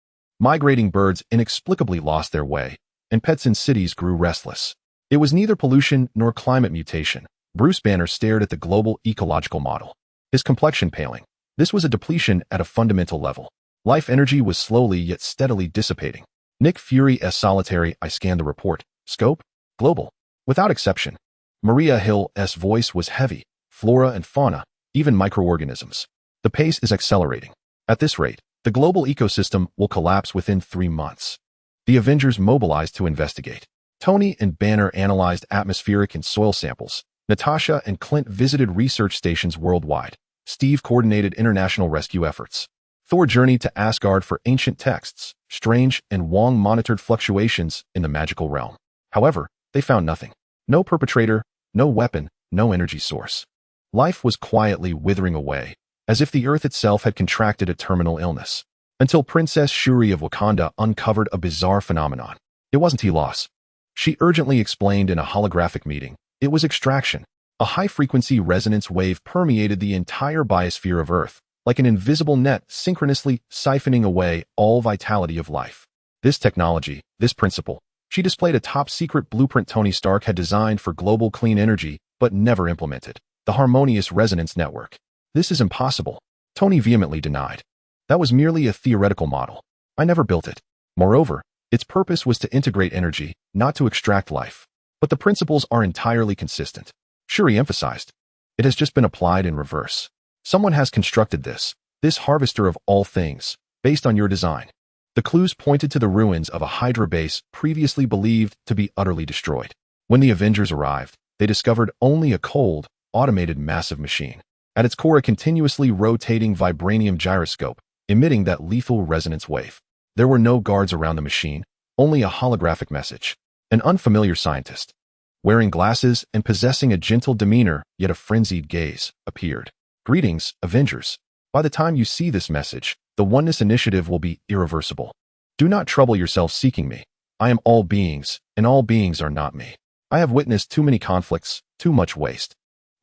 Migrating birds inexplicably lost their way, and pets in cities grew restless. It was neither pollution nor climate mutation. Bruce Banner stared at the global ecological model, his complexion paling. This was a depletion at a fundamental level. Life energy was slowly yet steadily dissipating. Nick Fury's solitary I scanned the report. Scope? Global. Without exception. Maria Hill's voice was heavy. Flora and fauna, even microorganisms. The pace is accelerating. At this rate, the global ecosystem will collapse within 3 months. The Avengers mobilized to investigate. Tony and Banner analyzed atmospheric and soil samples. Natasha and Clint visited research stations worldwide. Steve coordinated international rescue efforts. Thor journeyed to Asgard for ancient texts. Strange and Wong monitored fluctuations in the magical realm. However, they found nothing. No perpetrator, no weapon, no energy source. Life was quietly withering away, as if the Earth itself had contracted a terminal illness. Until Princess Shuri of Wakanda uncovered a bizarre phenomenon. It wasn't loss. She urgently explained in a holographic meeting. It was extraction. A high-frequency resonance wave permeated the entire biosphere of Earth, like an invisible net synchronously siphoning away all vitality of life. This technology, this principle, she displayed a top-secret blueprint Tony Stark had designed for global clean energy, but never implemented. The harmonious resonance network. This is impossible. Tony vehemently denied. That was merely a theoretical model. I never built it. Moreover, its purpose was to integrate energy, not to extract life. But the principles are entirely consistent. Shuri emphasized. It has just been applied in reverse. Someone has constructed this harvester of all things, based on your design. The clues pointed to the ruins of a Hydra base previously believed to be utterly destroyed. When the Avengers arrived, they discovered only a cold, automated massive machine. At its core, a continuously rotating vibranium gyroscope, emitting that lethal resonance wave. There were no guards around the machine, only a holographic message. An unfamiliar scientist, wearing glasses and possessing a gentle demeanor yet a frenzied gaze, appeared. Greetings, Avengers. By the time you see this message, the Oneness Initiative will be irreversible. Do not trouble yourself seeking me. I am all beings, and all beings are not me. I have witnessed too many conflicts, too much waste.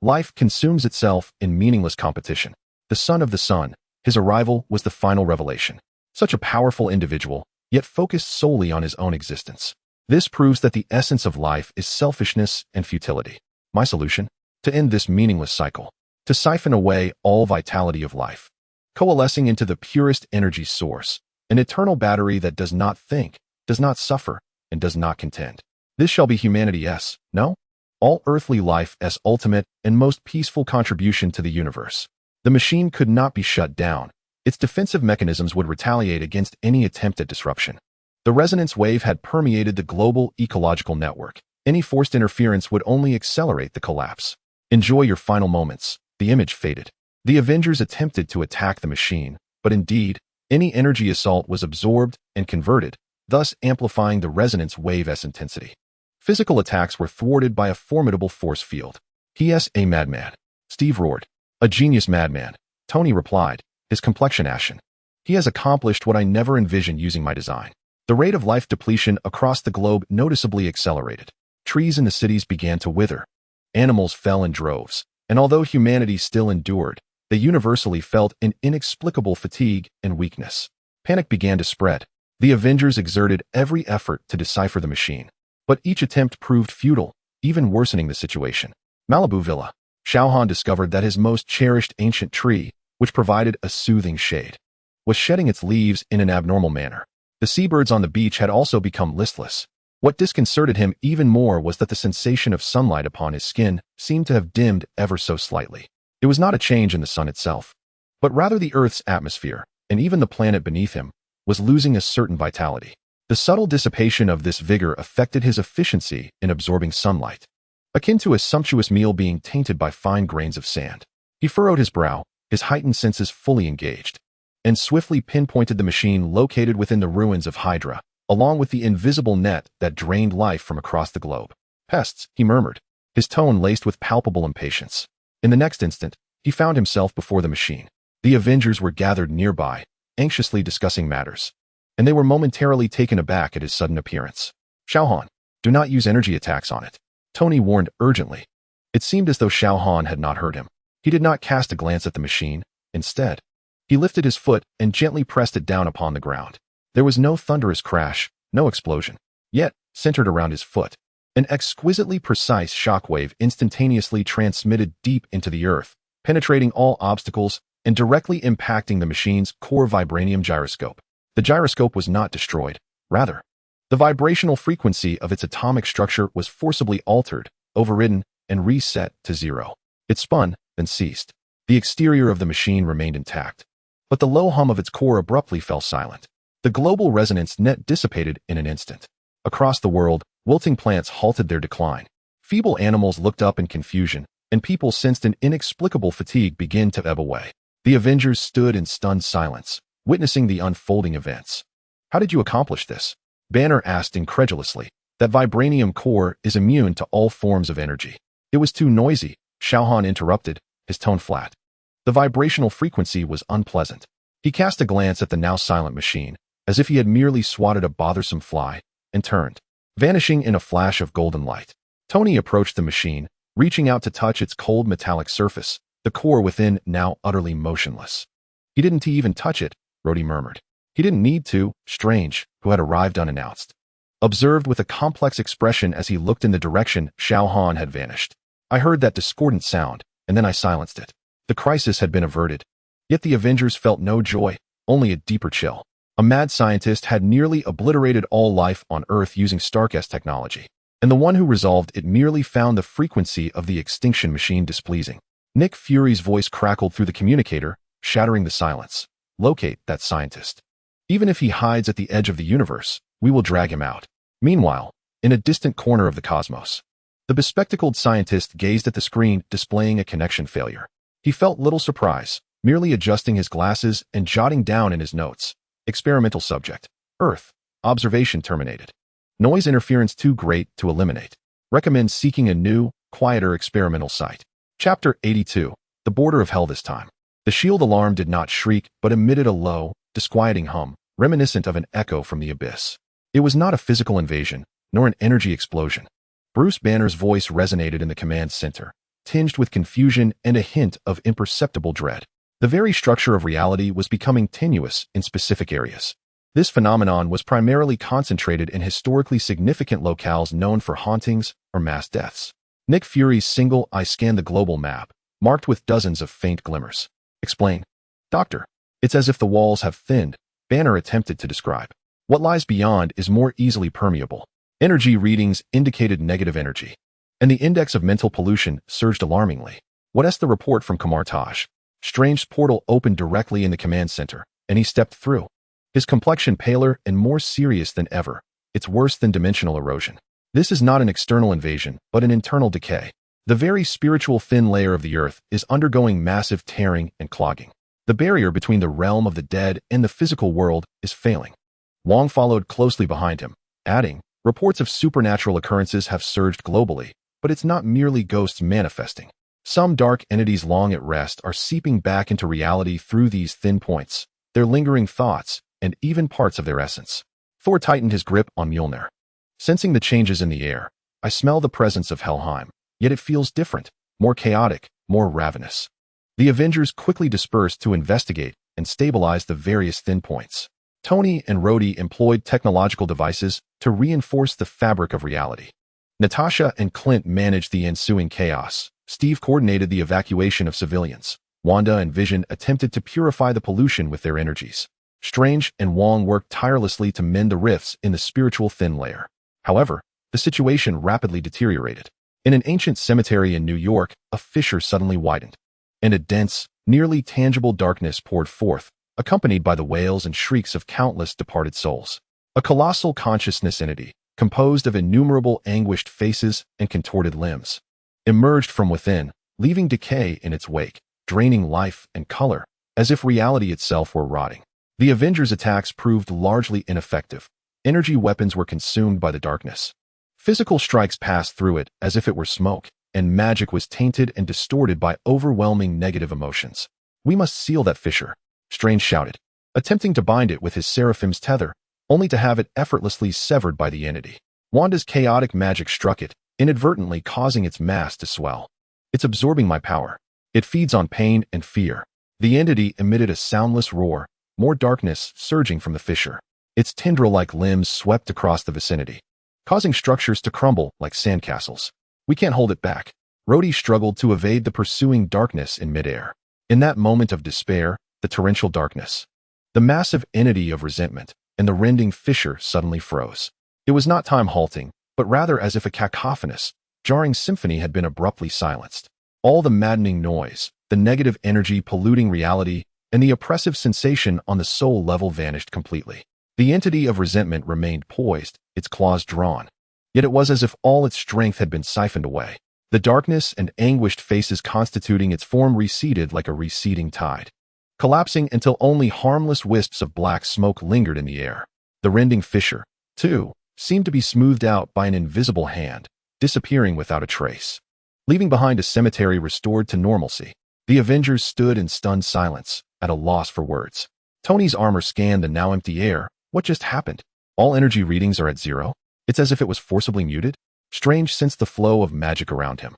Life consumes itself in meaningless competition. The Son of the Sun, his arrival was the final revelation. Such a powerful individual, yet focused solely on his own existence. This proves that the essence of life is selfishness and futility. My solution? To end this meaningless cycle. To siphon away all vitality of life. Coalescing into the purest energy source. An eternal battery that does not think, does not suffer, and does not contend. This shall be humanity's, no? All earthly life's ultimate and most peaceful contribution to the universe. The machine could not be shut down. Its defensive mechanisms would retaliate against any attempt at disruption. The resonance wave had permeated the global ecological network. Any forced interference would only accelerate the collapse. Enjoy your final moments. The image faded. The Avengers attempted to attack the machine, but indeed, any energy assault was absorbed and converted, thus amplifying the resonance wave's intensity. Physical attacks were thwarted by a formidable force field. He.S. a madman. Steve roared. A genius madman. Tony replied, his complexion ashen. He has accomplished what I never envisioned using my design. The rate of life depletion across the globe noticeably accelerated. Trees in the cities began to wither. Animals fell in droves, and although humanity still endured, they universally felt an inexplicable fatigue and weakness. Panic began to spread. The Avengers exerted every effort to decipher the machine, but each attempt proved futile, even worsening the situation. Malibu Villa. Xiao Han discovered that his most cherished ancient tree, which provided a soothing shade, was shedding its leaves in an abnormal manner. The seabirds on the beach had also become listless. What disconcerted him even more was that the sensation of sunlight upon his skin seemed to have dimmed ever so slightly. It was not a change in the sun itself, but rather the Earth's atmosphere, and even the planet beneath him, was losing a certain vitality. The subtle dissipation of this vigor affected his efficiency in absorbing sunlight, akin to a sumptuous meal being tainted by fine grains of sand. He furrowed his brow, his heightened senses fully engaged, and swiftly pinpointed the machine located within the ruins of Hydra, along with the invisible net that drained life from across the globe. Pests, he murmured, his tone laced with palpable impatience. In the next instant, he found himself before the machine. The Avengers were gathered nearby, anxiously discussing matters, and they were momentarily taken aback at his sudden appearance. Xiao Han, do not use energy attacks on it, Tony warned urgently. It seemed as though Xiao Han had not heard him. He did not cast a glance at the machine. Instead, he lifted his foot and gently pressed it down upon the ground. There was no thunderous crash, no explosion. Yet, centered around his foot, an exquisitely precise shockwave instantaneously transmitted deep into the earth, penetrating all obstacles and directly impacting the machine's core vibranium gyroscope. The gyroscope was not destroyed. Rather, the vibrational frequency of its atomic structure was forcibly altered, overridden, and reset to zero. It spun, then ceased. The exterior of the machine remained intact, but the low hum of its core abruptly fell silent. The global resonance net dissipated in an instant. Across the world, wilting plants halted their decline. Feeble animals looked up in confusion, and people sensed an inexplicable fatigue begin to ebb away. The Avengers stood in stunned silence, witnessing the unfolding events. How did you accomplish this? Banner asked incredulously. That vibranium core is immune to all forms of energy. It was too noisy, Xiao Han interrupted, his tone flat. The vibrational frequency was unpleasant. He cast a glance at the now silent machine, as if he had merely swatted a bothersome fly, and turned, vanishing in a flash of golden light. Tony approached the machine, reaching out to touch its cold metallic surface, the core within now utterly motionless. He didn't even touch it, Rhodey murmured. He didn't need to, Strange, who had arrived unannounced, observed with a complex expression as he looked in the direction Xiao Han had vanished. I heard that discordant sound, and then I silenced it. The crisis had been averted. Yet the Avengers felt no joy, only a deeper chill. A mad scientist had nearly obliterated all life on Earth using Stark's technology, and the one who resolved it merely found the frequency of the extinction machine displeasing. Nick Fury's voice crackled through the communicator, shattering the silence. Locate that scientist. Even if he hides at the edge of the universe, we will drag him out. Meanwhile, in a distant corner of the cosmos, the bespectacled scientist gazed at the screen displaying a connection failure. He felt little surprise, merely adjusting his glasses and jotting down in his notes. Experimental subject. Earth. Observation terminated. Noise interference too great to eliminate. Recommends seeking a new, quieter experimental site. Chapter 82. The Border of Hell this time. The S.H.I.E.L.D. alarm did not shriek, but emitted a low, disquieting hum, reminiscent of an echo from the abyss. It was not a physical invasion, nor an energy explosion. Bruce Banner's voice resonated in the command center, tinged with confusion and a hint of imperceptible dread. The very structure of reality was becoming tenuous in specific areas. This phenomenon was primarily concentrated in historically significant locales known for hauntings or mass deaths. Nick Fury's single eye scanned the global map, marked with dozens of faint glimmers. Explain. Doctor. It's as if the walls have thinned, Banner attempted to describe. What lies beyond is more easily permeable. Energy readings indicated negative energy, and the index of mental pollution surged alarmingly. What's the report from Kamartaj? Strange's portal opened directly in the command center, and he stepped through. His complexion paler and more serious than ever. It's worse than dimensional erosion. This is not an external invasion, but an internal decay. The very spiritual thin layer of the earth is undergoing massive tearing and clogging. The barrier between the realm of the dead and the physical world is failing. Wong followed closely behind him, adding, reports of supernatural occurrences have surged globally, but it's not merely ghosts manifesting. Some dark entities long at rest are seeping back into reality through these thin points, their lingering thoughts, and even parts of their essence. Thor tightened his grip on Mjolnir. Sensing the changes in the air, I smell the presence of Helheim, yet it feels different, more chaotic, more ravenous. The Avengers quickly dispersed to investigate and stabilize the various thin points. Tony and Rhodey employed technological devices to reinforce the fabric of reality. Natasha and Clint managed the ensuing chaos. Steve coordinated the evacuation of civilians. Wanda and Vision attempted to purify the pollution with their energies. Strange and Wong worked tirelessly to mend the rifts in the spiritual thin layer. However, the situation rapidly deteriorated. In an ancient cemetery in New York, a fissure suddenly widened, and a dense, nearly tangible darkness poured forth, accompanied by the wails and shrieks of countless departed souls. A colossal consciousness entity, composed of innumerable anguished faces and contorted limbs, emerged from within, leaving decay in its wake, draining life and color, as if reality itself were rotting. The Avengers' attacks proved largely ineffective. Energy weapons were consumed by the darkness. Physical strikes passed through it as if it were smoke, and magic was tainted and distorted by overwhelming negative emotions. We must seal that fissure, Strange shouted, attempting to bind it with his Seraphim's tether, only to have it effortlessly severed by the entity. Wanda's chaotic magic struck it, inadvertently causing its mass to swell. It's absorbing my power. It feeds on pain and fear. The entity emitted a soundless roar, more darkness surging from the fissure. Its tendril-like limbs swept across the vicinity, causing structures to crumble like sandcastles. We can't hold it back. Rhodey struggled to evade the pursuing darkness in midair. In that moment of despair, the torrential darkness, the massive entity of resentment, and the rending fissure suddenly froze. It was not time halting, but rather as if a cacophonous, jarring symphony had been abruptly silenced. All the maddening noise, the negative energy polluting reality, and the oppressive sensation on the soul level vanished completely. The entity of resentment remained poised, its claws drawn. Yet it was as if all its strength had been siphoned away. The darkness and anguished faces constituting its form receded like a receding tide, collapsing until only harmless wisps of black smoke lingered in the air. The rending fissure, too, seemed to be smoothed out by an invisible hand, disappearing without a trace, leaving behind a cemetery restored to normalcy. The Avengers stood in stunned silence, at a loss for words. Tony's armor scanned the now empty air. What just happened? All energy readings are at zero. It's as if it was forcibly muted. Strange sensed the flow of magic around him,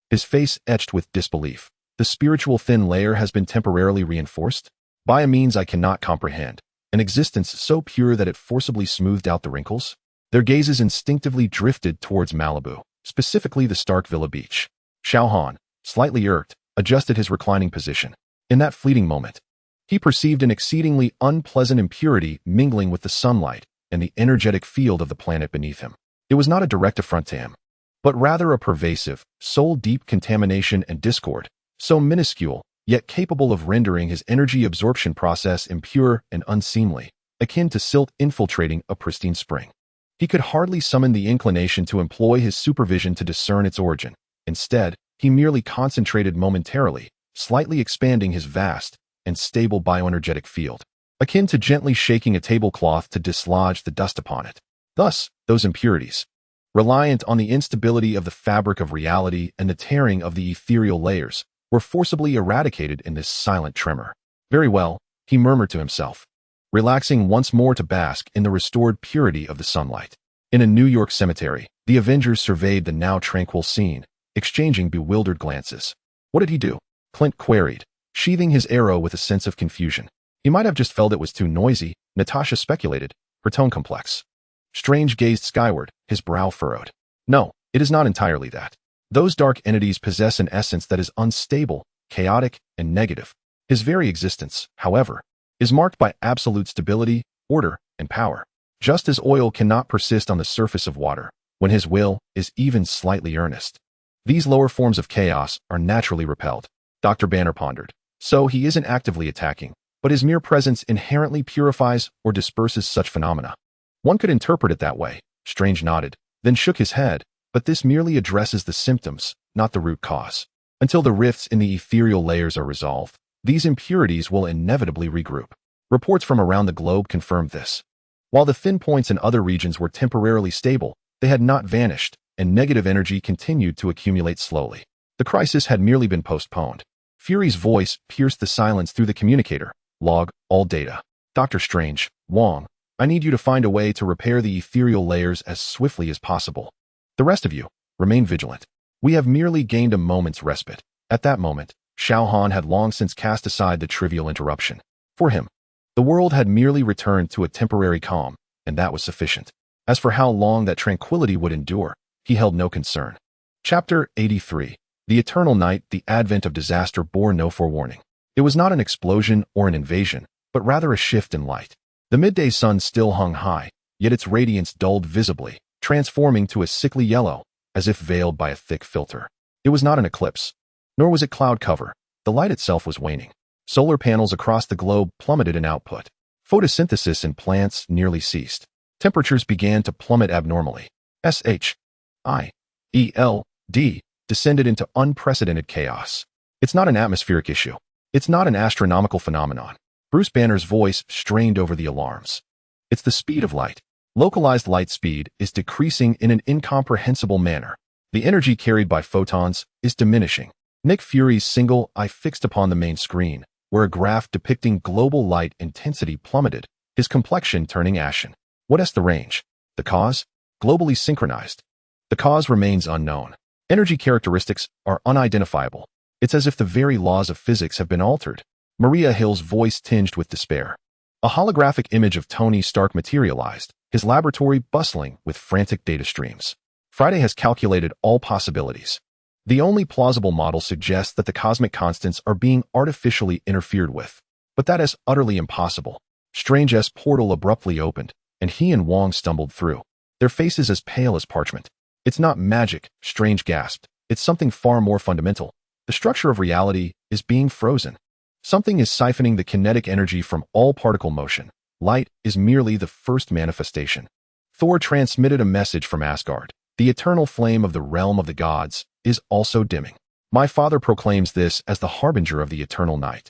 his face etched with disbelief. The spiritual thin layer has been temporarily reinforced by a means I cannot comprehend, an existence so pure that it forcibly smoothed out the wrinkles. Their gazes instinctively drifted towards Malibu, specifically the Stark Villa beach. Xiao Han, slightly irked, adjusted his reclining position. In that fleeting moment, he perceived an exceedingly unpleasant impurity mingling with the sunlight and the energetic field of the planet beneath him. It was not a direct affront to him, but rather a pervasive, soul-deep contamination and discord, so minuscule, yet capable of rendering his energy absorption process impure and unseemly, akin to silt infiltrating a pristine spring. He could hardly summon the inclination to employ his supervision to discern its origin. Instead, he merely concentrated momentarily, slightly expanding his vast and stable bioenergetic field, akin to gently shaking a tablecloth to dislodge the dust upon it. Thus, those impurities, reliant on the instability of the fabric of reality and the tearing of the ethereal layers, were forcibly eradicated in this silent tremor. Very well, he murmured to himself, relaxing once more to bask in the restored purity of the sunlight. In a New York cemetery, the Avengers surveyed the now tranquil scene, exchanging bewildered glances. What did he do? Clint queried, sheathing his arrow with a sense of confusion. He might have just felt it was too noisy, Natasha speculated, her tone complex. Strange gazed skyward, his brow furrowed. No, it is not entirely that. Those dark entities possess an essence that is unstable, chaotic, and negative. His very existence, however, is marked by absolute stability, order, and power. Just as oil cannot persist on the surface of water, when his will is even slightly earnest. These lower forms of chaos are naturally repelled. Dr. Banner pondered. So he isn't actively attacking, but his mere presence inherently purifies or disperses such phenomena. One could interpret it that way. Strange nodded, then shook his head, but this merely addresses the symptoms, not the root cause. Until the rifts in the ethereal layers are resolved, these impurities will inevitably regroup. Reports from around the globe confirmed this. While the thin points in other regions were temporarily stable, they had not vanished, and negative energy continued to accumulate slowly. The crisis had merely been postponed. Fury's voice pierced the silence through the communicator. Log all data. Dr. Strange, Wong, I need you to find a way to repair the ethereal layers as swiftly as possible. The rest of you, remain vigilant. We have merely gained a moment's respite. At that moment, Xiao Han had long since cast aside the trivial interruption. For him, the world had merely returned to a temporary calm, and that was sufficient. As for how long that tranquility would endure, he held no concern. Chapter 83. The Eternal Night, the advent of disaster bore no forewarning. It was not an explosion or an invasion, but rather a shift in light. The midday sun still hung high, yet its radiance dulled visibly, transforming to a sickly yellow, as if veiled by a thick filter. It was not an eclipse, nor was it cloud cover. The light itself was waning. Solar panels across the globe plummeted in output. Photosynthesis in plants nearly ceased. Temperatures began to plummet abnormally. S.H.I.E.L.D. descended into unprecedented chaos. It's not an atmospheric issue. It's not an astronomical phenomenon. Bruce Banner's voice strained over the alarms. It's the speed of light. Localized light speed is decreasing in an incomprehensible manner. The energy carried by photons is diminishing. Nick Fury's single eye fixed upon the main screen, where a graph depicting global light intensity plummeted, his complexion turning ashen. What is the range? The cause? Globally synchronized. The cause remains unknown. Energy characteristics are unidentifiable. It's as if the very laws of physics have been altered. Maria Hill's voice tinged with despair. A holographic image of Tony Stark materialized, his laboratory bustling with frantic data streams. Friday has calculated all possibilities. The only plausible model suggests that the cosmic constants are being artificially interfered with. But that is utterly impossible. Strange's portal abruptly opened, and he and Wong stumbled through, their faces as pale as parchment. It's not magic, Strange gasped. It's something far more fundamental. The structure of reality is being frozen. Something is siphoning the kinetic energy from all particle motion. Light is merely the first manifestation. Thor transmitted a message from Asgard. The eternal flame of the realm of the gods is also dimming. My father proclaims this as the harbinger of the eternal night.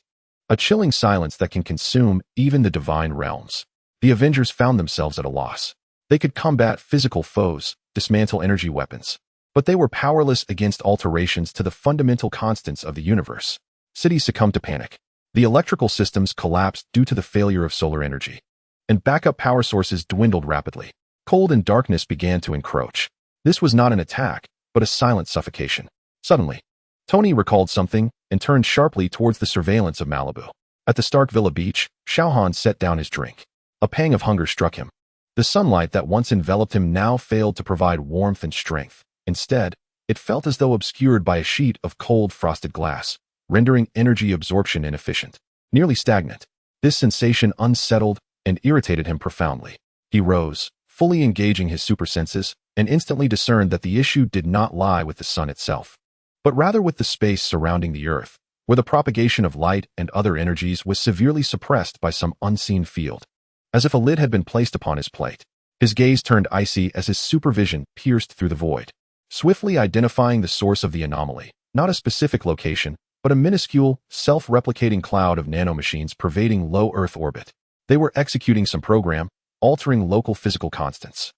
A chilling silence that can consume even the divine realms. The Avengers found themselves at a loss. They could combat physical foes, dismantle energy weapons, but they were powerless against alterations to the fundamental constants of the universe. Cities succumbed to panic. The electrical systems collapsed due to the failure of solar energy, and backup power sources dwindled rapidly. Cold and darkness began to encroach. This was not an attack, but a silent suffocation. Suddenly, Tony recalled something and turned sharply towards the surveillance of Malibu. At the Stark Villa beach, Xiao Han set down his drink. A pang of hunger struck him. The sunlight that once enveloped him now failed to provide warmth and strength. Instead, it felt as though obscured by a sheet of cold frosted glass, rendering energy absorption inefficient, nearly stagnant. This sensation unsettled and irritated him profoundly. He rose, fully engaging his super senses, and instantly discerned that the issue did not lie with the sun itself, but rather with the space surrounding the Earth, where the propagation of light and other energies was severely suppressed by some unseen field. As if a lid had been placed upon his plate, his gaze turned icy as his supervision pierced through the void, swiftly identifying the source of the anomaly, not a specific location, but a minuscule, self-replicating cloud of nanomachines pervading low Earth orbit. They were executing some program, altering local physical constants.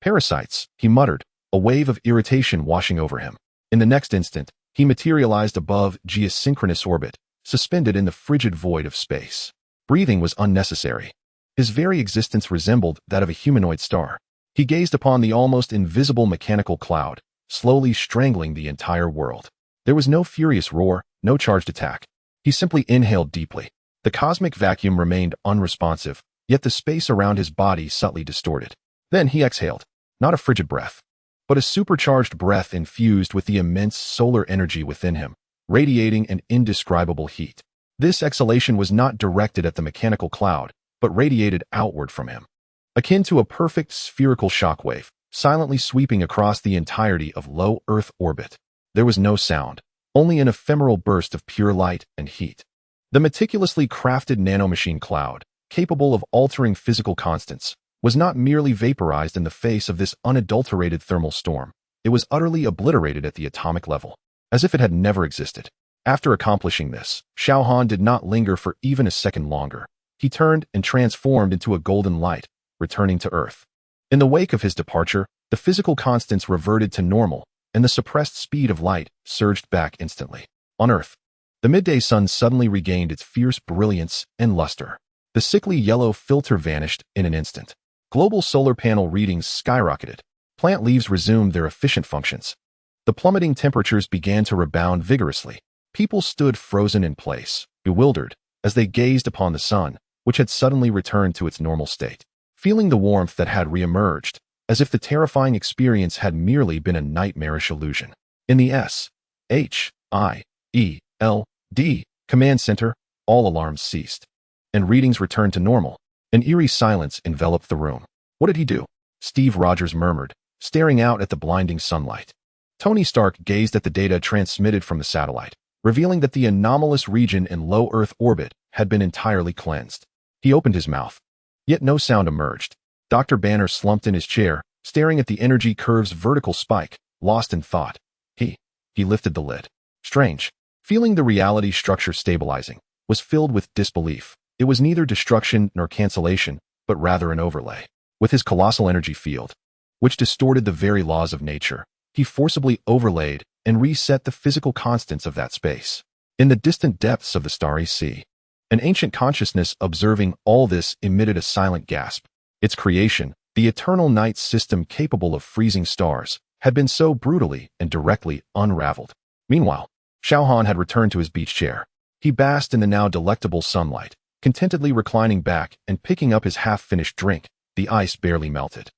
Parasites, he muttered, a wave of irritation washing over him. In the next instant, he materialized above geosynchronous orbit, suspended in the frigid void of space. Breathing was unnecessary. His very existence resembled that of a humanoid star. He gazed upon the almost invisible mechanical cloud, slowly strangling the entire world. There was no furious roar, no charged attack. He simply inhaled deeply. The cosmic vacuum remained unresponsive, yet the space around his body subtly distorted. Then he exhaled, not a frigid breath, but a supercharged breath infused with the immense solar energy within him, radiating an indescribable heat. This exhalation was not directed at the mechanical cloud, but radiated outward from him, akin to a perfect spherical shockwave, silently sweeping across the entirety of low Earth orbit. There was no sound, only an ephemeral burst of pure light and heat. The meticulously crafted nanomachine cloud, capable of altering physical constants, was not merely vaporized in the face of this unadulterated thermal storm. It was utterly obliterated at the atomic level, as if it had never existed. After accomplishing this, Xiao Han did not linger for even a second longer. He turned and transformed into a golden light, returning to Earth. In the wake of his departure, the physical constants reverted to normal, and the suppressed speed of light surged back instantly. On Earth, the midday sun suddenly regained its fierce brilliance and luster. The sickly yellow filter vanished in an instant. Global solar panel readings skyrocketed. Plant leaves resumed their efficient functions. The plummeting temperatures began to rebound vigorously. People stood frozen in place, bewildered, as they gazed upon the sun, which had suddenly returned to its normal state, feeling the warmth that had reemerged, as if the terrifying experience had merely been a nightmarish illusion. In the S.H.I.E.L.D. command center, all alarms ceased, and readings returned to normal. An eerie silence enveloped the room. What did he do? Steve Rogers murmured, staring out at the blinding sunlight. Tony Stark gazed at the data transmitted from the satellite, revealing that the anomalous region in low Earth orbit had been entirely cleansed. He opened his mouth, yet no sound emerged. Dr. Banner slumped in his chair, staring at the energy curve's vertical spike, lost in thought. He lifted the lid. Strange. Feeling the reality structure stabilizing, was filled with disbelief. It was neither destruction nor cancellation, but rather an overlay. With his colossal energy field, which distorted the very laws of nature, he forcibly overlaid and reset the physical constants of that space. In the distant depths of the starry sea, an ancient consciousness observing all this emitted a silent gasp. Its creation, the eternal night system capable of freezing stars, had been so brutally and directly unraveled. Meanwhile, Xiao Han had returned to his beach chair. He basked in the now delectable sunlight, contentedly reclining back and picking up his half-finished drink. The ice barely melted.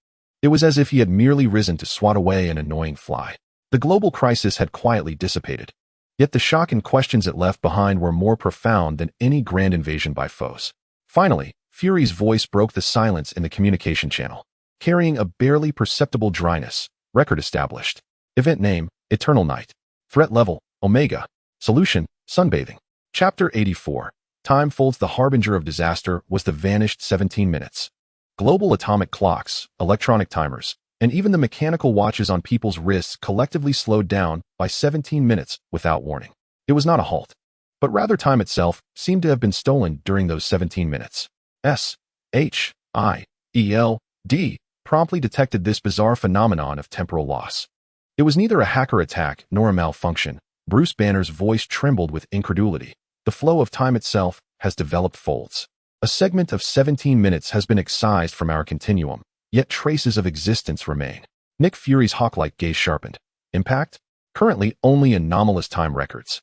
It was as if he had merely risen to swat away an annoying fly. The global crisis had quietly dissipated. Yet the shock and questions it left behind were more profound than any grand invasion by foes. Finally, Fury's voice broke the silence in the communication channel, carrying a barely perceptible dryness. Record established. Event name, Eternal Night. Threat level, Omega. Solution, Sunbathing. Chapter 84. Time folds. The harbinger of disaster was the vanished 17 minutes. Global atomic clocks, electronic timers, and even the mechanical watches on people's wrists collectively slowed down by 17 minutes without warning. It was not a halt, but rather time itself seemed to have been stolen during those 17 minutes. S.H.I.E.L.D. promptly detected this bizarre phenomenon of temporal loss. It was neither a hacker attack nor a malfunction. Bruce Banner's voice trembled with incredulity. The flow of time itself has developed folds. A segment of 17 minutes has been excised from our continuum, yet traces of existence remain. Nick Fury's hawk-like gaze sharpened. Impact? Currently only anomalous time records.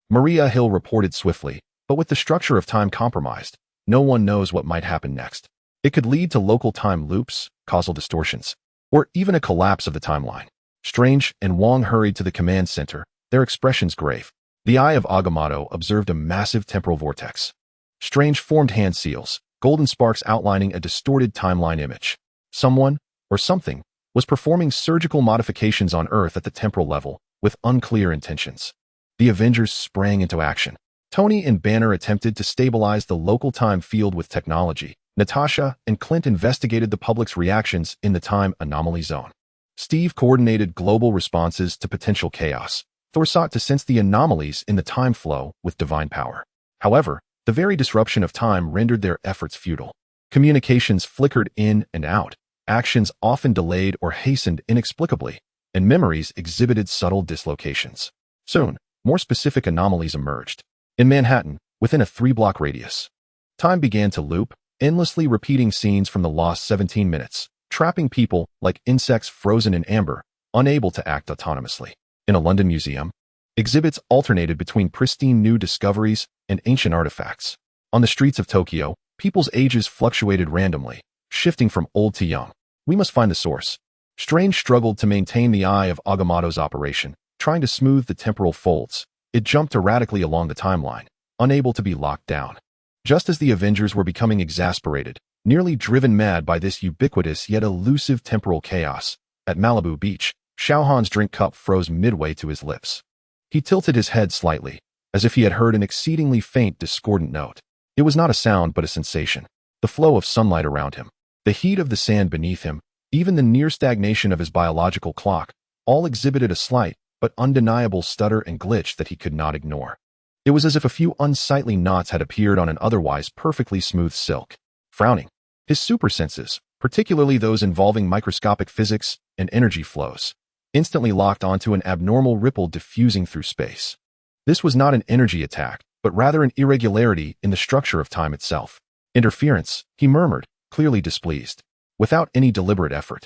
Maria Hill reported swiftly, but with the structure of time compromised, no one knows what might happen next. It could lead to local time loops, causal distortions, or even a collapse of the timeline. Strange and Wong hurried to the command center, their expressions grave. The eye of Agamotto observed a massive temporal vortex. Strange formed hand seals, golden sparks outlining a distorted timeline image. Someone, or something, was performing surgical modifications on Earth at the temporal level, with unclear intentions. The Avengers sprang into action. Tony and Banner attempted to stabilize the local time field with technology. Natasha and Clint investigated the public's reactions in the time anomaly zone. Steve coordinated global responses to potential chaos. Thor sought to sense the anomalies in the time flow with divine power. However, the very disruption of time rendered their efforts futile. Communications flickered in and out, actions often delayed or hastened inexplicably, and memories exhibited subtle dislocations. Soon, more specific anomalies emerged. In Manhattan, within a 3-block radius, time began to loop, endlessly repeating scenes from the lost 17 minutes, trapping people like insects frozen in amber, unable to act autonomously. In a London museum, exhibits alternated between pristine new discoveries and ancient artifacts. On the streets of Tokyo, people's ages fluctuated randomly, shifting from old to young. We must find the source. Strange struggled to maintain the eye of Agamotto's operation, trying to smooth the temporal folds. It jumped erratically along the timeline, unable to be locked down. Just as the Avengers were becoming exasperated, nearly driven mad by this ubiquitous yet elusive temporal chaos, at Malibu Beach, Xiao Han's drink cup froze midway to his lips. He tilted his head slightly, as if he had heard an exceedingly faint, discordant note. It was not a sound but a sensation. The flow of sunlight around him, the heat of the sand beneath him, even the near stagnation of his biological clock, all exhibited a slight but undeniable stutter and glitch that he could not ignore. It was as if a few unsightly knots had appeared on an otherwise perfectly smooth silk. Frowning, his supersenses, particularly those involving microscopic physics and energy flows, instantly locked onto an abnormal ripple diffusing through space. This was not an energy attack, but rather an irregularity in the structure of time itself. Interference, he murmured, clearly displeased. Without any deliberate effort,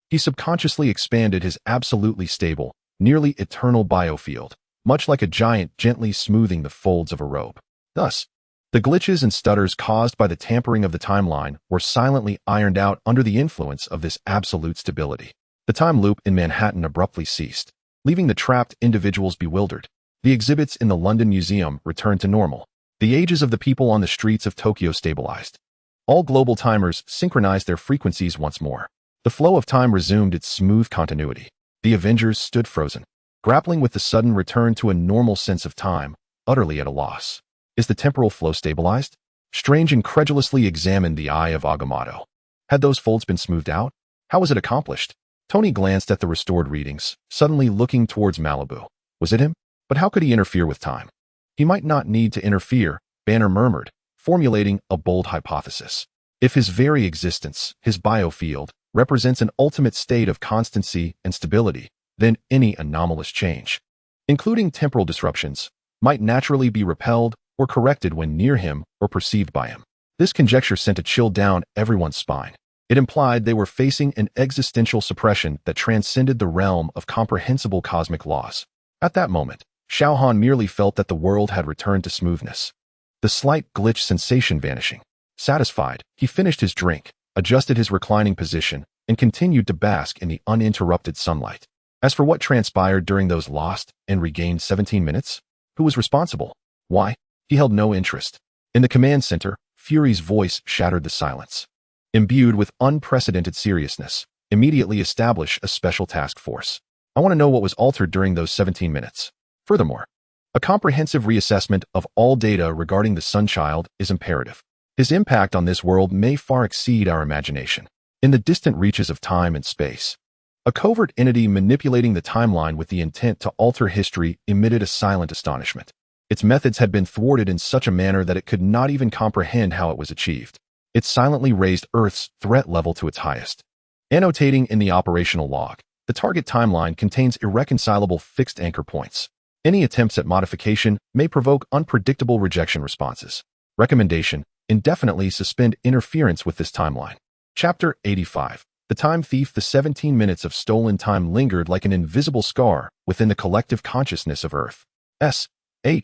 he subconsciously expanded his absolutely stable, nearly eternal biofield, much like a giant gently smoothing the folds of a robe. Thus, the glitches and stutters caused by the tampering of the timeline were silently ironed out under the influence of this absolute stability. The time loop in Manhattan abruptly ceased, leaving the trapped individuals bewildered. The exhibits in the London Museum returned to normal. The ages of the people on the streets of Tokyo stabilized. All global timers synchronized their frequencies once more. The flow of time resumed its smooth continuity. The Avengers stood frozen, grappling with the sudden return to a normal sense of time, utterly at a loss. Is the temporal flow stabilized? Strange incredulously examined the eye of Agamotto. Had those folds been smoothed out? How was it accomplished? Tony glanced at the restored readings, suddenly looking towards Malibu. Was it him? But how could he interfere with time? He might not need to interfere, Banner murmured, formulating a bold hypothesis. If his very existence, his biofield, represents an ultimate state of constancy and stability, then any anomalous change, including temporal disruptions, might naturally be repelled or corrected when near him or perceived by him. This conjecture sent a chill down everyone's spine. It implied they were facing an existential suppression that transcended the realm of comprehensible cosmic laws. At that moment, Xiao Han merely felt that the world had returned to smoothness, the slight glitch sensation vanishing. Satisfied, he finished his drink, adjusted his reclining position, and continued to bask in the uninterrupted sunlight. As for what transpired during those lost and regained 17 minutes, who was responsible? Why? He held no interest. In the command center, Fury's voice shattered the silence. Imbued with unprecedented seriousness, immediately establish a special task force. I want to know what was altered during those 17 minutes. Furthermore, a comprehensive reassessment of all data regarding the Sun-Child is imperative. His impact on this world may far exceed our imagination. In the distant reaches of time and space, a covert entity manipulating the timeline with the intent to alter history emitted a silent astonishment. Its methods had been thwarted in such a manner that it could not even comprehend how it was achieved. It silently raised Earth's threat level to its highest. Annotating in the operational log, the target timeline contains irreconcilable fixed anchor points. Any attempts at modification may provoke unpredictable rejection responses. Recommendation: indefinitely suspend interference with this timeline. Chapter 85. The Time Thief. The 17 minutes of stolen time lingered like an invisible scar within the collective consciousness of Earth. S.H.I.E.L.D.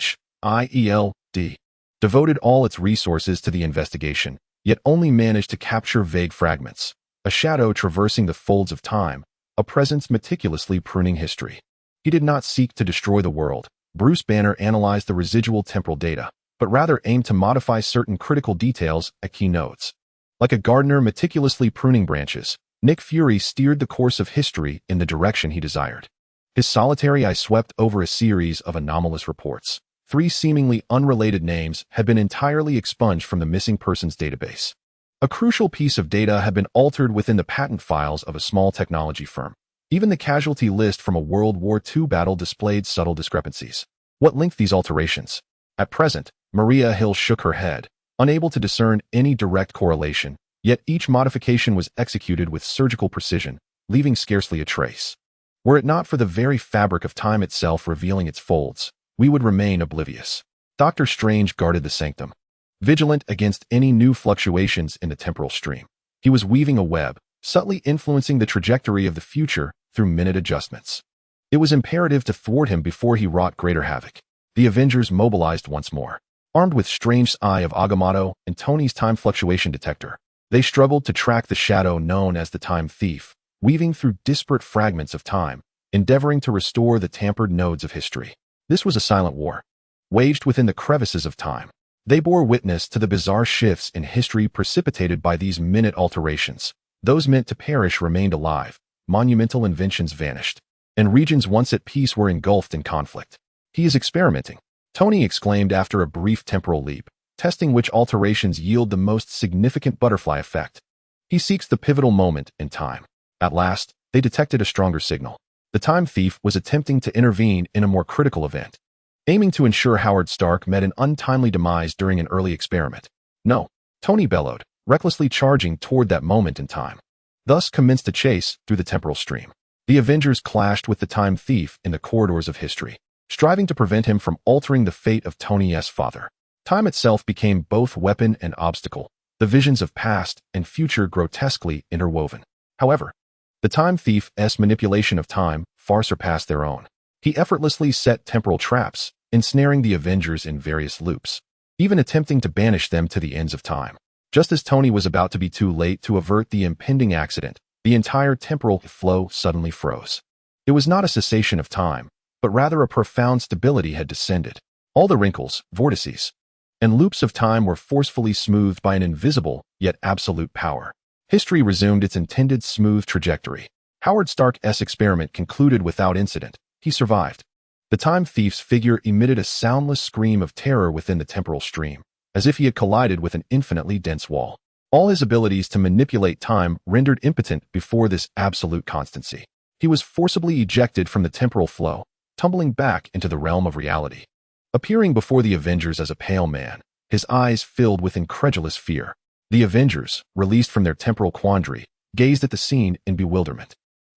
devoted all its resources to the investigation, yet only managed to capture vague fragments. A shadow traversing the folds of time, a presence meticulously pruning history. He did not seek to destroy the world. Bruce Banner analyzed the residual temporal data, but rather aimed to modify certain critical details at key nodes. Like a gardener meticulously pruning branches, Nick Fury steered the course of history in the direction he desired. His solitary eye swept over a series of anomalous reports. 3 seemingly unrelated names had been entirely expunged from the missing persons database. A crucial piece of data had been altered within the patent files of a small technology firm. Even the casualty list from a World War II battle displayed subtle discrepancies. What linked these alterations? At present, Maria Hill shook her head, unable to discern any direct correlation, Yet each modification was executed with surgical precision, leaving scarcely a trace. Were it not for the very fabric of time itself revealing its folds, we would remain oblivious. Dr. Strange guarded the sanctum, vigilant against any new fluctuations in the temporal stream. He was weaving a web, subtly influencing the trajectory of the future through minute adjustments. It was imperative to thwart him before he wrought greater havoc. The Avengers mobilized once more. Armed with Strange's Eye of Agamotto and Tony's time fluctuation detector, they struggled to track the shadow known as the Time Thief, weaving through disparate fragments of time, endeavoring to restore the tampered nodes of history. This was a silent war, waged within the crevices of time. They bore witness to the bizarre shifts in history precipitated by these minute alterations. Those meant to perish remained alive, monumental inventions vanished, and regions once at peace were engulfed in conflict. He is experimenting, Tony exclaimed after a brief temporal leap, testing which alterations yield the most significant butterfly effect. He seeks the pivotal moment in time. At last, they detected a stronger signal. The Time Thief was attempting to intervene in a more critical event, aiming to ensure Howard Stark met an untimely demise during an early experiment. No, Tony bellowed, recklessly charging toward that moment in time. Thus commenced a chase through the temporal stream. The Avengers clashed with the Time Thief in the corridors of history, striving to prevent him from altering the fate of Tony's father. Time itself became both weapon and obstacle, the visions of past and future grotesquely interwoven. However, the Time Thief's manipulation of time far surpassed their own. He effortlessly set temporal traps, ensnaring the Avengers in various loops, even attempting to banish them to the ends of time. Just as Tony was about to be too late to avert the impending accident, the entire temporal flow suddenly froze. It was not a cessation of time, but rather a profound stability had descended. All the wrinkles, vortices, and loops of time were forcefully smoothed by an invisible, yet absolute power. History resumed its intended smooth trajectory. Howard Stark's experiment concluded without incident. He survived. The Time Thief's figure emitted a soundless scream of terror within the temporal stream, as if he had collided with an infinitely dense wall. All his abilities to manipulate time rendered impotent before this absolute constancy. He was forcibly ejected from the temporal flow, tumbling back into the realm of reality. Appearing before the Avengers as a pale man, his eyes filled with incredulous fear. The Avengers, released from their temporal quandary, gazed at the scene in bewilderment.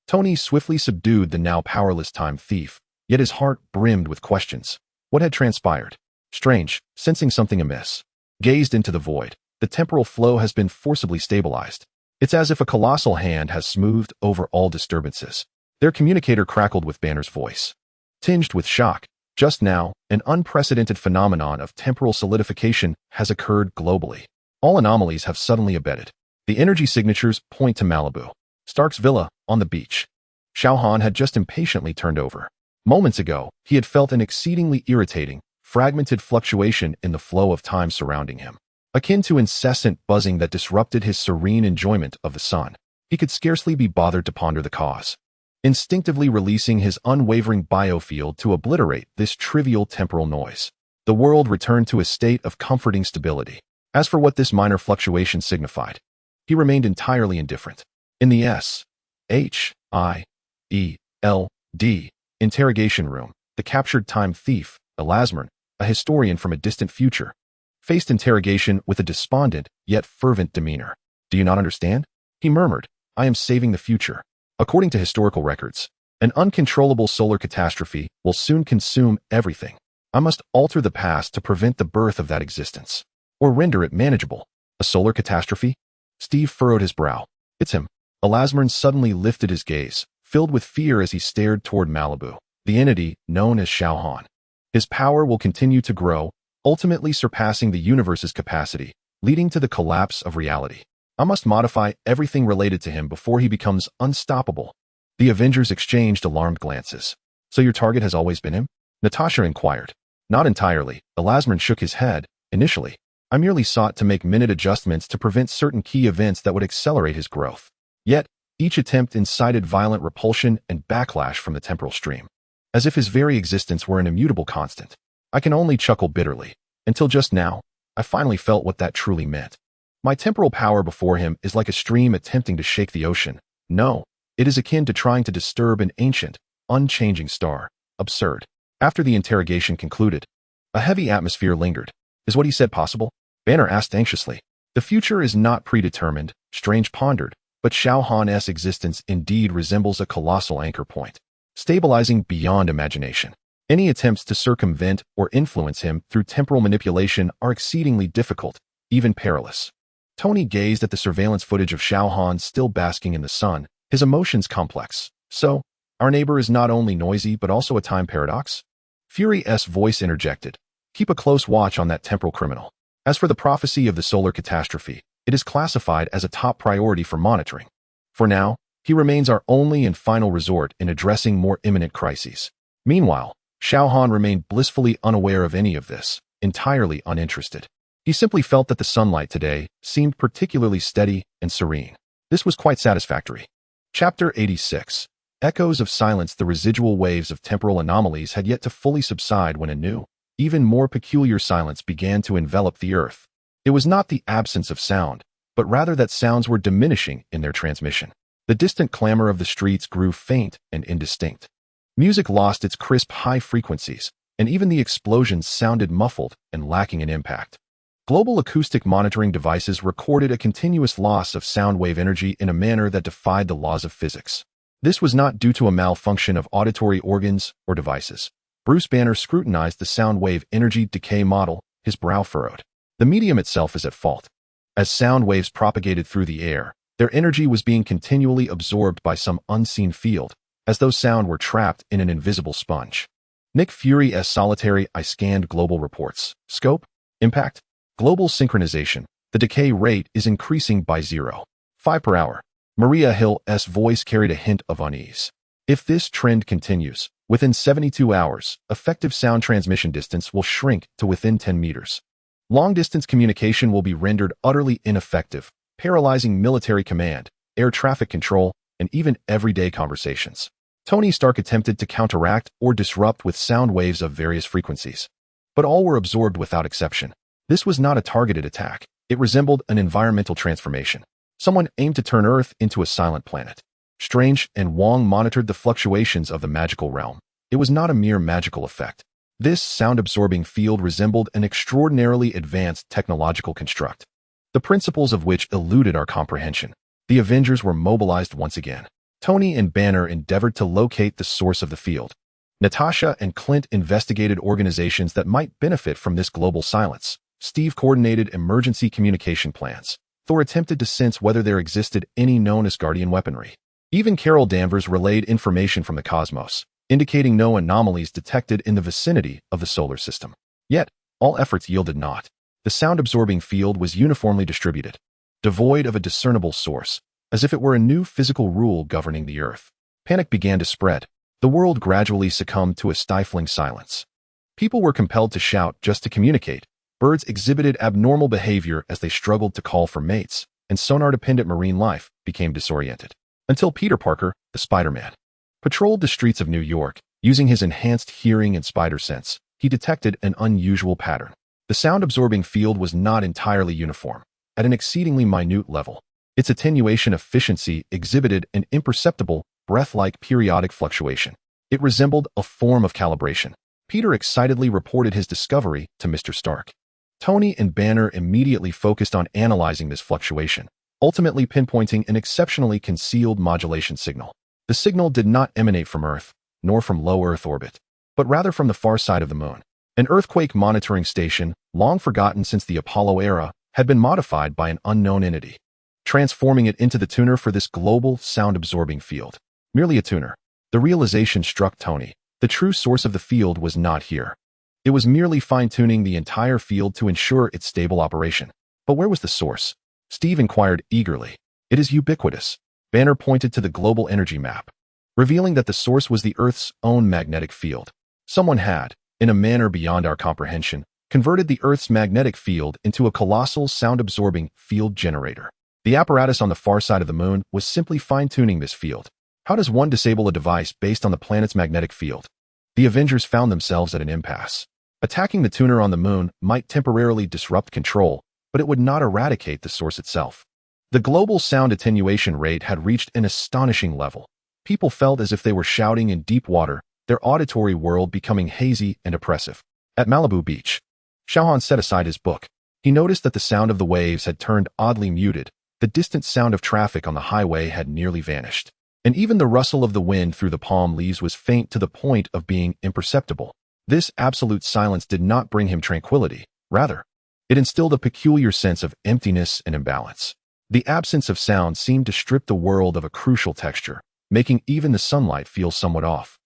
Tony swiftly subdued the now powerless Time Thief, yet his heart brimmed with questions. What had transpired? Strange, sensing something amiss, gazed into the void. The temporal flow has been forcibly stabilized. It's as if a colossal hand has smoothed over all disturbances. Their communicator crackled with Banner's voice, tinged with shock. Just now, an unprecedented phenomenon of temporal solidification has occurred globally. All anomalies have suddenly abated. The energy signatures point to Malibu, Stark's villa on the beach. Xiao Han had just impatiently turned over. Moments ago, he had felt an exceedingly irritating, fragmented fluctuation in the flow of time surrounding him, akin to incessant buzzing that disrupted his serene enjoyment of the sun. He could scarcely be bothered to ponder the cause, instinctively releasing his unwavering biofield to obliterate this trivial temporal noise. The world returned to a state of comforting stability. As for what this minor fluctuation signified, he remained entirely indifferent. In the S.H.I.E.L.D. interrogation room, the captured Time Thief, Elasmern, a historian from a distant future, faced interrogation with a despondent yet fervent demeanor. "Do you not understand?" he murmured. "I am saving the future. According to historical records, an uncontrollable solar catastrophe will soon consume everything. I must alter the past to prevent the birth of that existence, or render it manageable." A solar catastrophe? Steve furrowed his brow. "It's him." Elasmern suddenly lifted his gaze, filled with fear as he stared toward Malibu, the entity known as Xiao Han. His power will continue to grow, ultimately surpassing the universe's capacity, leading to the collapse of reality. I must modify everything related to him before he becomes unstoppable. The Avengers exchanged alarmed glances. "So your target has always been him?" Natasha inquired. "Not entirely." Elasmern shook his head. "Initially, I merely sought to make minute adjustments to prevent certain key events that would accelerate his growth. Yet, each attempt incited violent repulsion and backlash from the temporal stream, as if his very existence were an immutable constant. I can only chuckle bitterly. Until just now, I finally felt what that truly meant. My temporal power before him is like a stream attempting to shake the ocean. No, it is akin to trying to disturb an ancient, unchanging star. Absurd." After the interrogation concluded, a heavy atmosphere lingered. "Is what he said possible?" Banner asked anxiously. The future is not predetermined, Strange pondered, but Xiao Han's existence indeed resembles a colossal anchor point, stabilizing beyond imagination. Any attempts to circumvent or influence him through temporal manipulation are exceedingly difficult, even perilous. Tony gazed at the surveillance footage of Xiao Han still basking in the sun, his emotions complex. So, our neighbor is not only noisy but also a time paradox? Fury's voice interjected. Keep a close watch on that temporal criminal. As for the prophecy of the solar catastrophe, it is classified as a top priority for monitoring. For now, he remains our only and final resort in addressing more imminent crises. Meanwhile, Xiao Han remained blissfully unaware of any of this, entirely uninterested. He simply felt that the sunlight today seemed particularly steady and serene. This was quite satisfactory. Chapter 86. Echoes of silence. The residual waves of temporal anomalies had yet to fully subside when a new, even more peculiar silence began to envelop the earth. It was not the absence of sound, but rather that sounds were diminishing in their transmission. The distant clamor of the streets grew faint and indistinct. Music lost its crisp high frequencies, and even the explosions sounded muffled and lacking in impact. Global acoustic monitoring devices recorded a continuous loss of sound wave energy in a manner that defied the laws of physics. This was not due to a malfunction of auditory organs or devices. Bruce Banner scrutinized the sound wave energy decay model, his brow furrowed. The medium itself is at fault. As sound waves propagated through the air, their energy was being continually absorbed by some unseen field, as though sound were trapped in an invisible sponge. Nick Fury's solitary eye scanned global reports. Scope? Impact? Global synchronization. The decay rate is increasing by 0.5 per hour. Maria Hill's voice carried a hint of unease. If this trend continues, within 72 hours, effective sound transmission distance will shrink to within 10 meters. Long-distance communication will be rendered utterly ineffective, paralyzing military command, air traffic control, and even everyday conversations. Tony Stark attempted to counteract or disrupt with sound waves of various frequencies, but all were absorbed without exception. This was not a targeted attack. It resembled an environmental transformation. Someone aimed to turn Earth into a silent planet. Strange and Wong monitored the fluctuations of the magical realm. It was not a mere magical effect. This sound-absorbing field resembled an extraordinarily advanced technological construct, the principles of which eluded our comprehension. The Avengers were mobilized once again. Tony and Banner endeavored to locate the source of the field. Natasha and Clint investigated organizations that might benefit from this global silence. Steve coordinated emergency communication plans. Thor attempted to sense whether there existed any known Asgardian weaponry. Even Carol Danvers relayed information from the cosmos, indicating no anomalies detected in the vicinity of the solar system. Yet, all efforts yielded naught. The sound-absorbing field was uniformly distributed, devoid of a discernible source, as if it were a new physical rule governing the Earth. Panic began to spread. The world gradually succumbed to a stifling silence. People were compelled to shout just to communicate. Birds exhibited abnormal behavior as they struggled to call for mates, and sonar-dependent marine life became disoriented. Until Peter Parker, the Spider-Man, patrolled the streets of New York. Using his enhanced hearing and spider sense, he detected an unusual pattern. The sound-absorbing field was not entirely uniform. At an exceedingly minute level, its attenuation efficiency exhibited an imperceptible, breath-like periodic fluctuation. It resembled a form of calibration. Peter excitedly reported his discovery to Mr. Stark. Tony and Banner immediately focused on analyzing this fluctuation, ultimately pinpointing an exceptionally concealed modulation signal. The signal did not emanate from Earth, nor from low Earth orbit, but rather from the far side of the moon. An earthquake monitoring station, long forgotten since the Apollo era, had been modified by an unknown entity, transforming it into the tuner for this global sound-absorbing field. Merely a tuner. The realization struck Tony. The true source of the field was not here. It was merely fine-tuning the entire field to ensure its stable operation. But where was the source? Steve inquired eagerly. It is ubiquitous. Banner pointed to the global energy map, revealing that the source was the Earth's own magnetic field. Someone had, in a manner beyond our comprehension, converted the Earth's magnetic field into a colossal sound-absorbing field generator. The apparatus on the far side of the moon was simply fine-tuning this field. How does one disable a device based on the planet's magnetic field? The Avengers found themselves at an impasse. Attacking the tuner on the moon might temporarily disrupt control, but it would not eradicate the source itself. The global sound attenuation rate had reached an astonishing level. People felt as if they were shouting in deep water, their auditory world becoming hazy and oppressive. At Malibu Beach, Xiao Han set aside his book. He noticed that the sound of the waves had turned oddly muted, the distant sound of traffic on the highway had nearly vanished, and even the rustle of the wind through the palm leaves was faint to the point of being imperceptible. This absolute silence did not bring him tranquility. Rather, it instilled a peculiar sense of emptiness and imbalance. The absence of sound seemed to strip the world of a crucial texture, making even the sunlight feel somewhat off,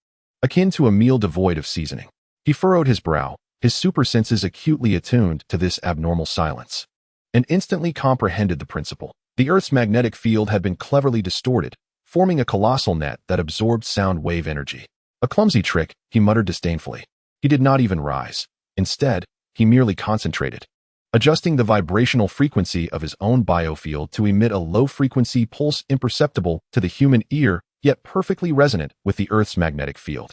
akin to a meal devoid of seasoning. He furrowed his brow, his super senses acutely attuned to this abnormal silence, and instantly comprehended the principle. The Earth's magnetic field had been cleverly distorted, forming a colossal net that absorbed sound wave energy. A clumsy trick, he muttered disdainfully. He did not even rise. Instead, he merely concentrated, adjusting the vibrational frequency of his own biofield to emit a low-frequency pulse imperceptible to the human ear, yet perfectly resonant with the Earth's magnetic field.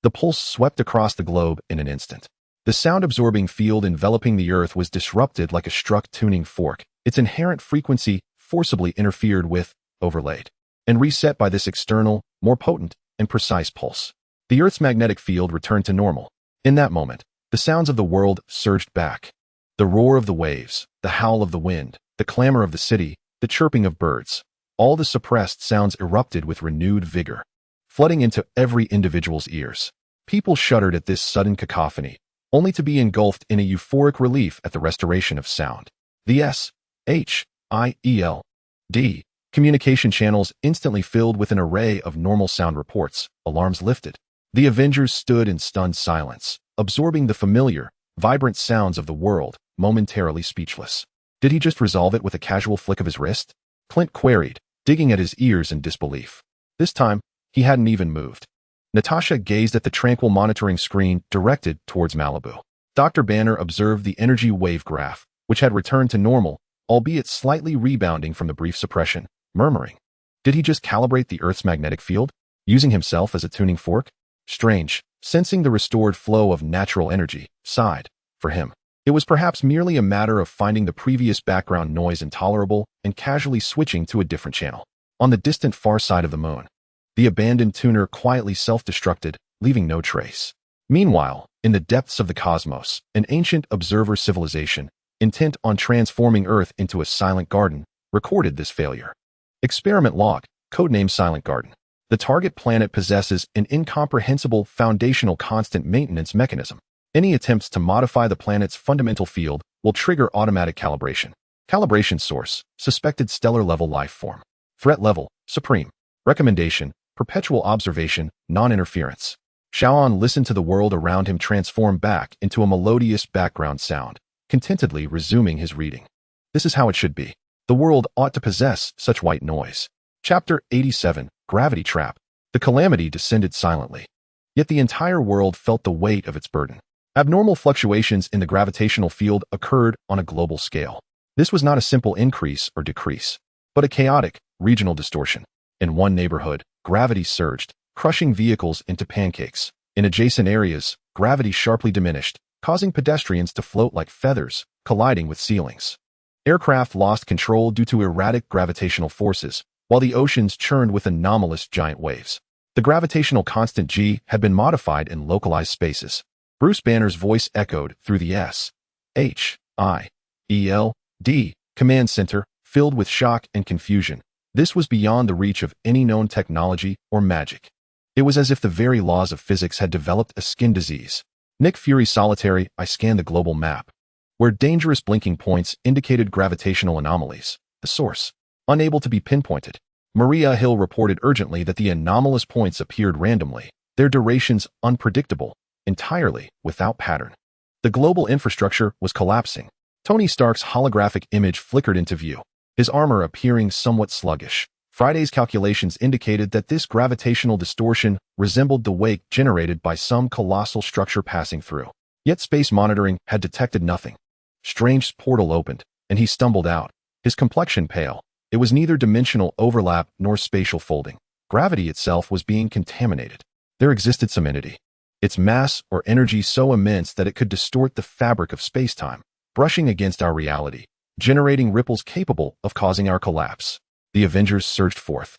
The pulse swept across the globe in an instant. The sound-absorbing field enveloping the Earth was disrupted like a struck tuning fork, its inherent frequency forcibly interfered with, overlaid, and reset by this external, more potent, and precise pulse. The Earth's magnetic field returned to normal. In that moment, the sounds of the world surged back. The roar of the waves, the howl of the wind, the clamor of the city, the chirping of birds, all the suppressed sounds erupted with renewed vigor, flooding into every individual's ears. People shuddered at this sudden cacophony, only to be engulfed in a euphoric relief at the restoration of sound. The S.H.I.E.L.D. communication channels instantly filled with an array of normal sound reports, alarms lifted. The Avengers stood in stunned silence, absorbing the familiar, vibrant sounds of the world, momentarily speechless. Did he just resolve it with a casual flick of his wrist? Clint queried, digging at his ears in disbelief. This time, he hadn't even moved. Natasha gazed at the tranquil monitoring screen directed towards Malibu. Dr. Banner observed the energy wave graph, which had returned to normal, albeit slightly rebounding from the brief suppression, murmuring, "Did he just calibrate the Earth's magnetic field, using himself as a tuning fork?" Strange, sensing the restored flow of natural energy, sighed. For him, it was perhaps merely a matter of finding the previous background noise intolerable and casually switching to a different channel. On the distant far side of the moon, the abandoned tuner quietly self-destructed, leaving no trace. Meanwhile, in the depths of the cosmos, an ancient observer civilization, intent on transforming Earth into a silent garden, recorded this failure. Experiment log, codenamed Silent Garden. The target planet possesses an incomprehensible foundational constant maintenance mechanism. Any attempts to modify the planet's fundamental field will trigger automatic calibration. Calibration source, suspected stellar-level life form. Threat level, supreme. Recommendation, perpetual observation, non-interference. Xiao Han listened to the world around him transform back into a melodious background sound, contentedly resuming his reading. This is how it should be. The world ought to possess such white noise. Chapter 87, Gravity Trap. The calamity descended silently. Yet the entire world felt the weight of its burden. Abnormal fluctuations in the gravitational field occurred on a global scale. This was not a simple increase or decrease, but a chaotic, regional distortion. In one neighborhood, gravity surged, crushing vehicles into pancakes. In adjacent areas, gravity sharply diminished, causing pedestrians to float like feathers, colliding with ceilings. Aircraft lost control due to erratic gravitational forces, while the oceans churned with anomalous giant waves. The gravitational constant G had been modified in localized spaces. Bruce Banner's voice echoed through the S.H.I.E.L.D. command center, filled with shock and confusion. This was beyond the reach of any known technology or magic. It was as if the very laws of physics had developed a skin disease. Nick Fury solitary, I scanned the global map, where dangerous blinking points indicated gravitational anomalies. The source, unable to be pinpointed. Maria Hill reported urgently that the anomalous points appeared randomly, their durations unpredictable, entirely without pattern. The global infrastructure was collapsing. Tony Stark's holographic image flickered into view, his armor appearing somewhat sluggish. Friday's calculations indicated that this gravitational distortion resembled the wake generated by some colossal structure passing through. Yet space monitoring had detected nothing. Strange's portal opened, and he stumbled out, his complexion pale. It was neither dimensional overlap nor spatial folding. Gravity itself was being contaminated. There existed some entity, its mass or energy so immense that it could distort the fabric of space-time, brushing against our reality, generating ripples capable of causing our collapse. The Avengers surged forth.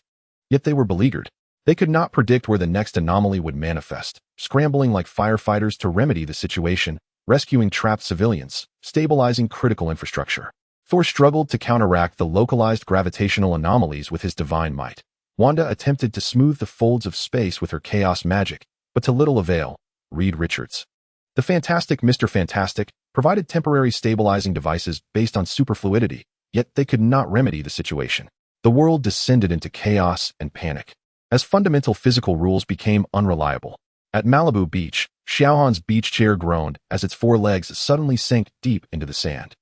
Yet they were beleaguered. They could not predict where the next anomaly would manifest. Scrambling like firefighters to remedy the situation, rescuing trapped civilians, stabilizing critical infrastructure. Thor struggled to counteract the localized gravitational anomalies with his divine might. Wanda attempted to smooth the folds of space with her chaos magic, but to little avail. Reed Richards. The fantastic Mr. Fantastic provided temporary stabilizing devices based on superfluidity, yet they could not remedy the situation. The world descended into chaos and panic as fundamental physical rules became unreliable. At Malibu Beach, Xiao Han's beach chair groaned as its four legs suddenly sank deep into the sand.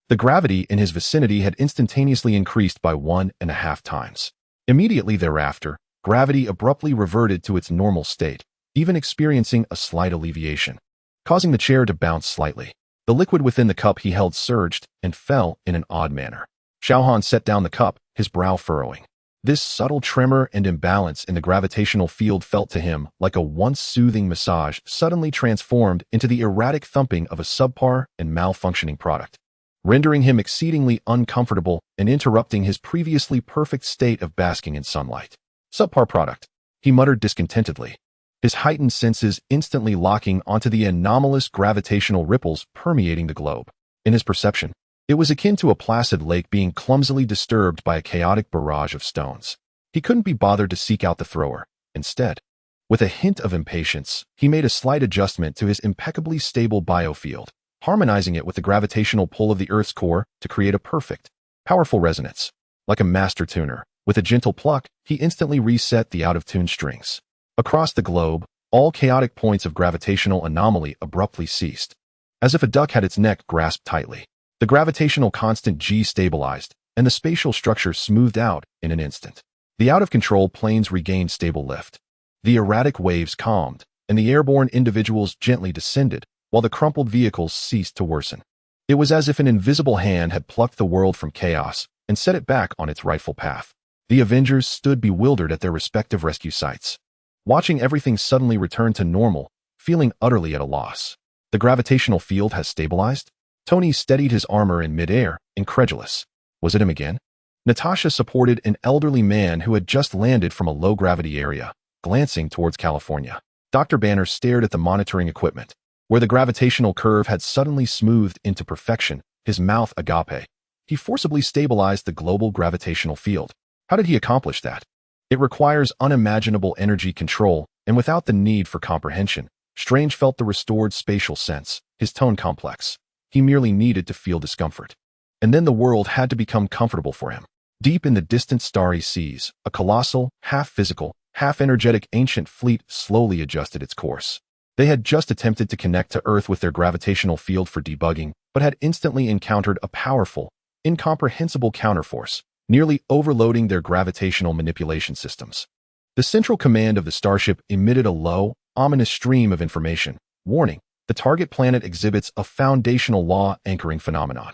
The gravity in his vicinity had instantaneously increased by 1.5 times. Immediately thereafter, gravity abruptly reverted to its normal state, even experiencing a slight alleviation, causing the chair to bounce slightly. The liquid within the cup he held surged and fell in an odd manner. Xiao Han set down the cup, his brow furrowing. This subtle tremor and imbalance in the gravitational field felt to him like a once soothing massage suddenly transformed into the erratic thumping of a subpar and malfunctioning product, rendering him exceedingly uncomfortable and interrupting his previously perfect state of basking in sunlight. Subpar product, he muttered discontentedly, his heightened senses instantly locking onto the anomalous gravitational ripples permeating the globe. In his perception, it was akin to a placid lake being clumsily disturbed by a chaotic barrage of stones. He couldn't be bothered to seek out the thrower. Instead, with a hint of impatience, he made a slight adjustment to his impeccably stable biofield, harmonizing it with the gravitational pull of the Earth's core to create a perfect, powerful resonance. Like a master tuner, with a gentle pluck, he instantly reset the out-of-tune strings. Across the globe, all chaotic points of gravitational anomaly abruptly ceased. As if a duck had its neck grasped tightly, the gravitational constant G stabilized, and the spatial structure smoothed out in an instant. The out-of-control planes regained stable lift. The erratic waves calmed, and the airborne individuals gently descended, while the crumpled vehicles ceased to worsen. It was as if an invisible hand had plucked the world from chaos and set it back on its rightful path. The Avengers stood bewildered at their respective rescue sites, watching everything suddenly return to normal, feeling utterly at a loss. The gravitational field has stabilized? Tony steadied his armor in midair, incredulous. Was it him again? Natasha supported an elderly man who had just landed from a low-gravity area, glancing towards California. Dr. Banner stared at the monitoring equipment, where the gravitational curve had suddenly smoothed into perfection, his mouth agape. He forcibly stabilized the global gravitational field. How did he accomplish that? It requires unimaginable energy control, and without the need for comprehension, Strange felt the restored spatial sense, his tone complex. He merely needed to feel discomfort. And then the world had to become comfortable for him. Deep in the distant starry seas, a colossal, half-physical, half-energetic ancient fleet slowly adjusted its course. They had just attempted to connect to Earth with their gravitational field for debugging, but had instantly encountered a powerful, incomprehensible counterforce, nearly overloading their gravitational manipulation systems. The central command of the starship emitted a low, ominous stream of information. Warning, the target planet exhibits a foundational law-anchoring phenomenon.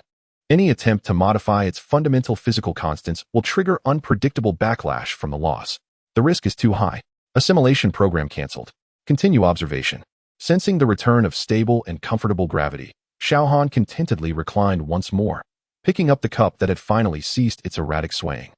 Any attempt to modify its fundamental physical constants will trigger unpredictable backlash from the laws. The risk is too high. Assimilation program canceled. Continue observation. Sensing the return of stable and comfortable gravity, Xiao Han contentedly reclined once more, picking up the cup that had finally ceased its erratic swaying.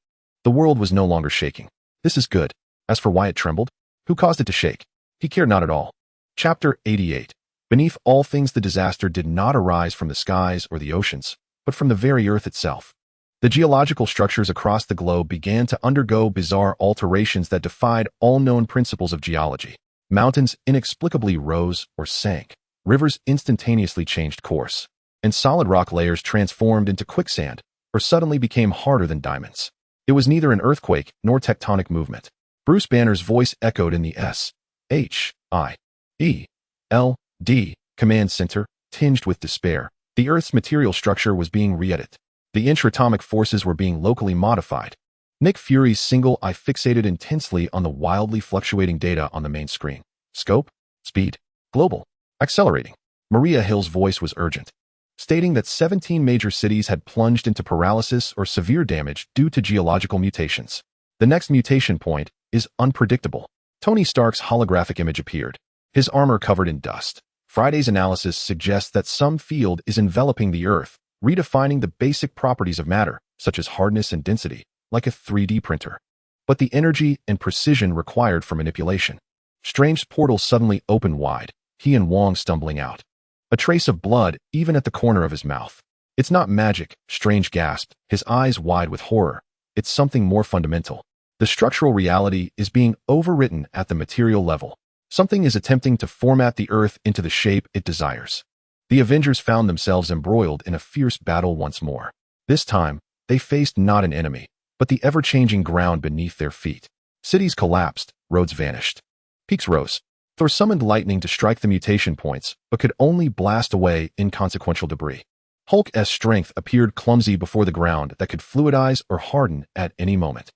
The world was no longer shaking. This is good. As for why it trembled, who caused it to shake? He cared not at all. Chapter 88. Beneath all things, the disaster did not arise from the skies or the oceans, but from the very earth itself. The geological structures across the globe began to undergo bizarre alterations that defied all known principles of geology. Mountains inexplicably rose or sank. Rivers instantaneously changed course, and solid rock layers transformed into quicksand or suddenly became harder than diamonds. It was neither an earthquake nor tectonic movement. Bruce Banner's voice echoed in the S.H.I.E.L.D. command center, tinged with despair. The Earth's material structure was being re-edited. The intratomic forces were being locally modified. Nick Fury's single eye fixated intensely on the wildly fluctuating data on the main screen. Scope, speed, global, accelerating. Maria Hill's voice was urgent, stating that 17 major cities had plunged into paralysis or severe damage due to geological mutations. The next mutation point is unpredictable. Tony Stark's holographic image appeared, his armor covered in dust. Friday's analysis suggests that some field is enveloping the Earth, redefining the basic properties of matter, such as hardness and density, like a 3D printer. But the energy and precision required for manipulation. Strange's portal suddenly opened wide, he and Wong stumbling out. a trace of blood even at the corner of his mouth. It's not magic, Strange gasped, his eyes wide with horror. It's something more fundamental. The structural reality is being overwritten at the material level. Something is attempting to format the Earth into the shape it desires. The Avengers found themselves embroiled in a fierce battle once more. This time, they faced not an enemy, but the ever-changing ground beneath their feet. Cities collapsed, roads vanished. Peaks rose. Thor summoned lightning to strike the mutation points, but could only blast away inconsequential debris. Hulk's strength appeared clumsy before the ground that could fluidize or harden at any moment.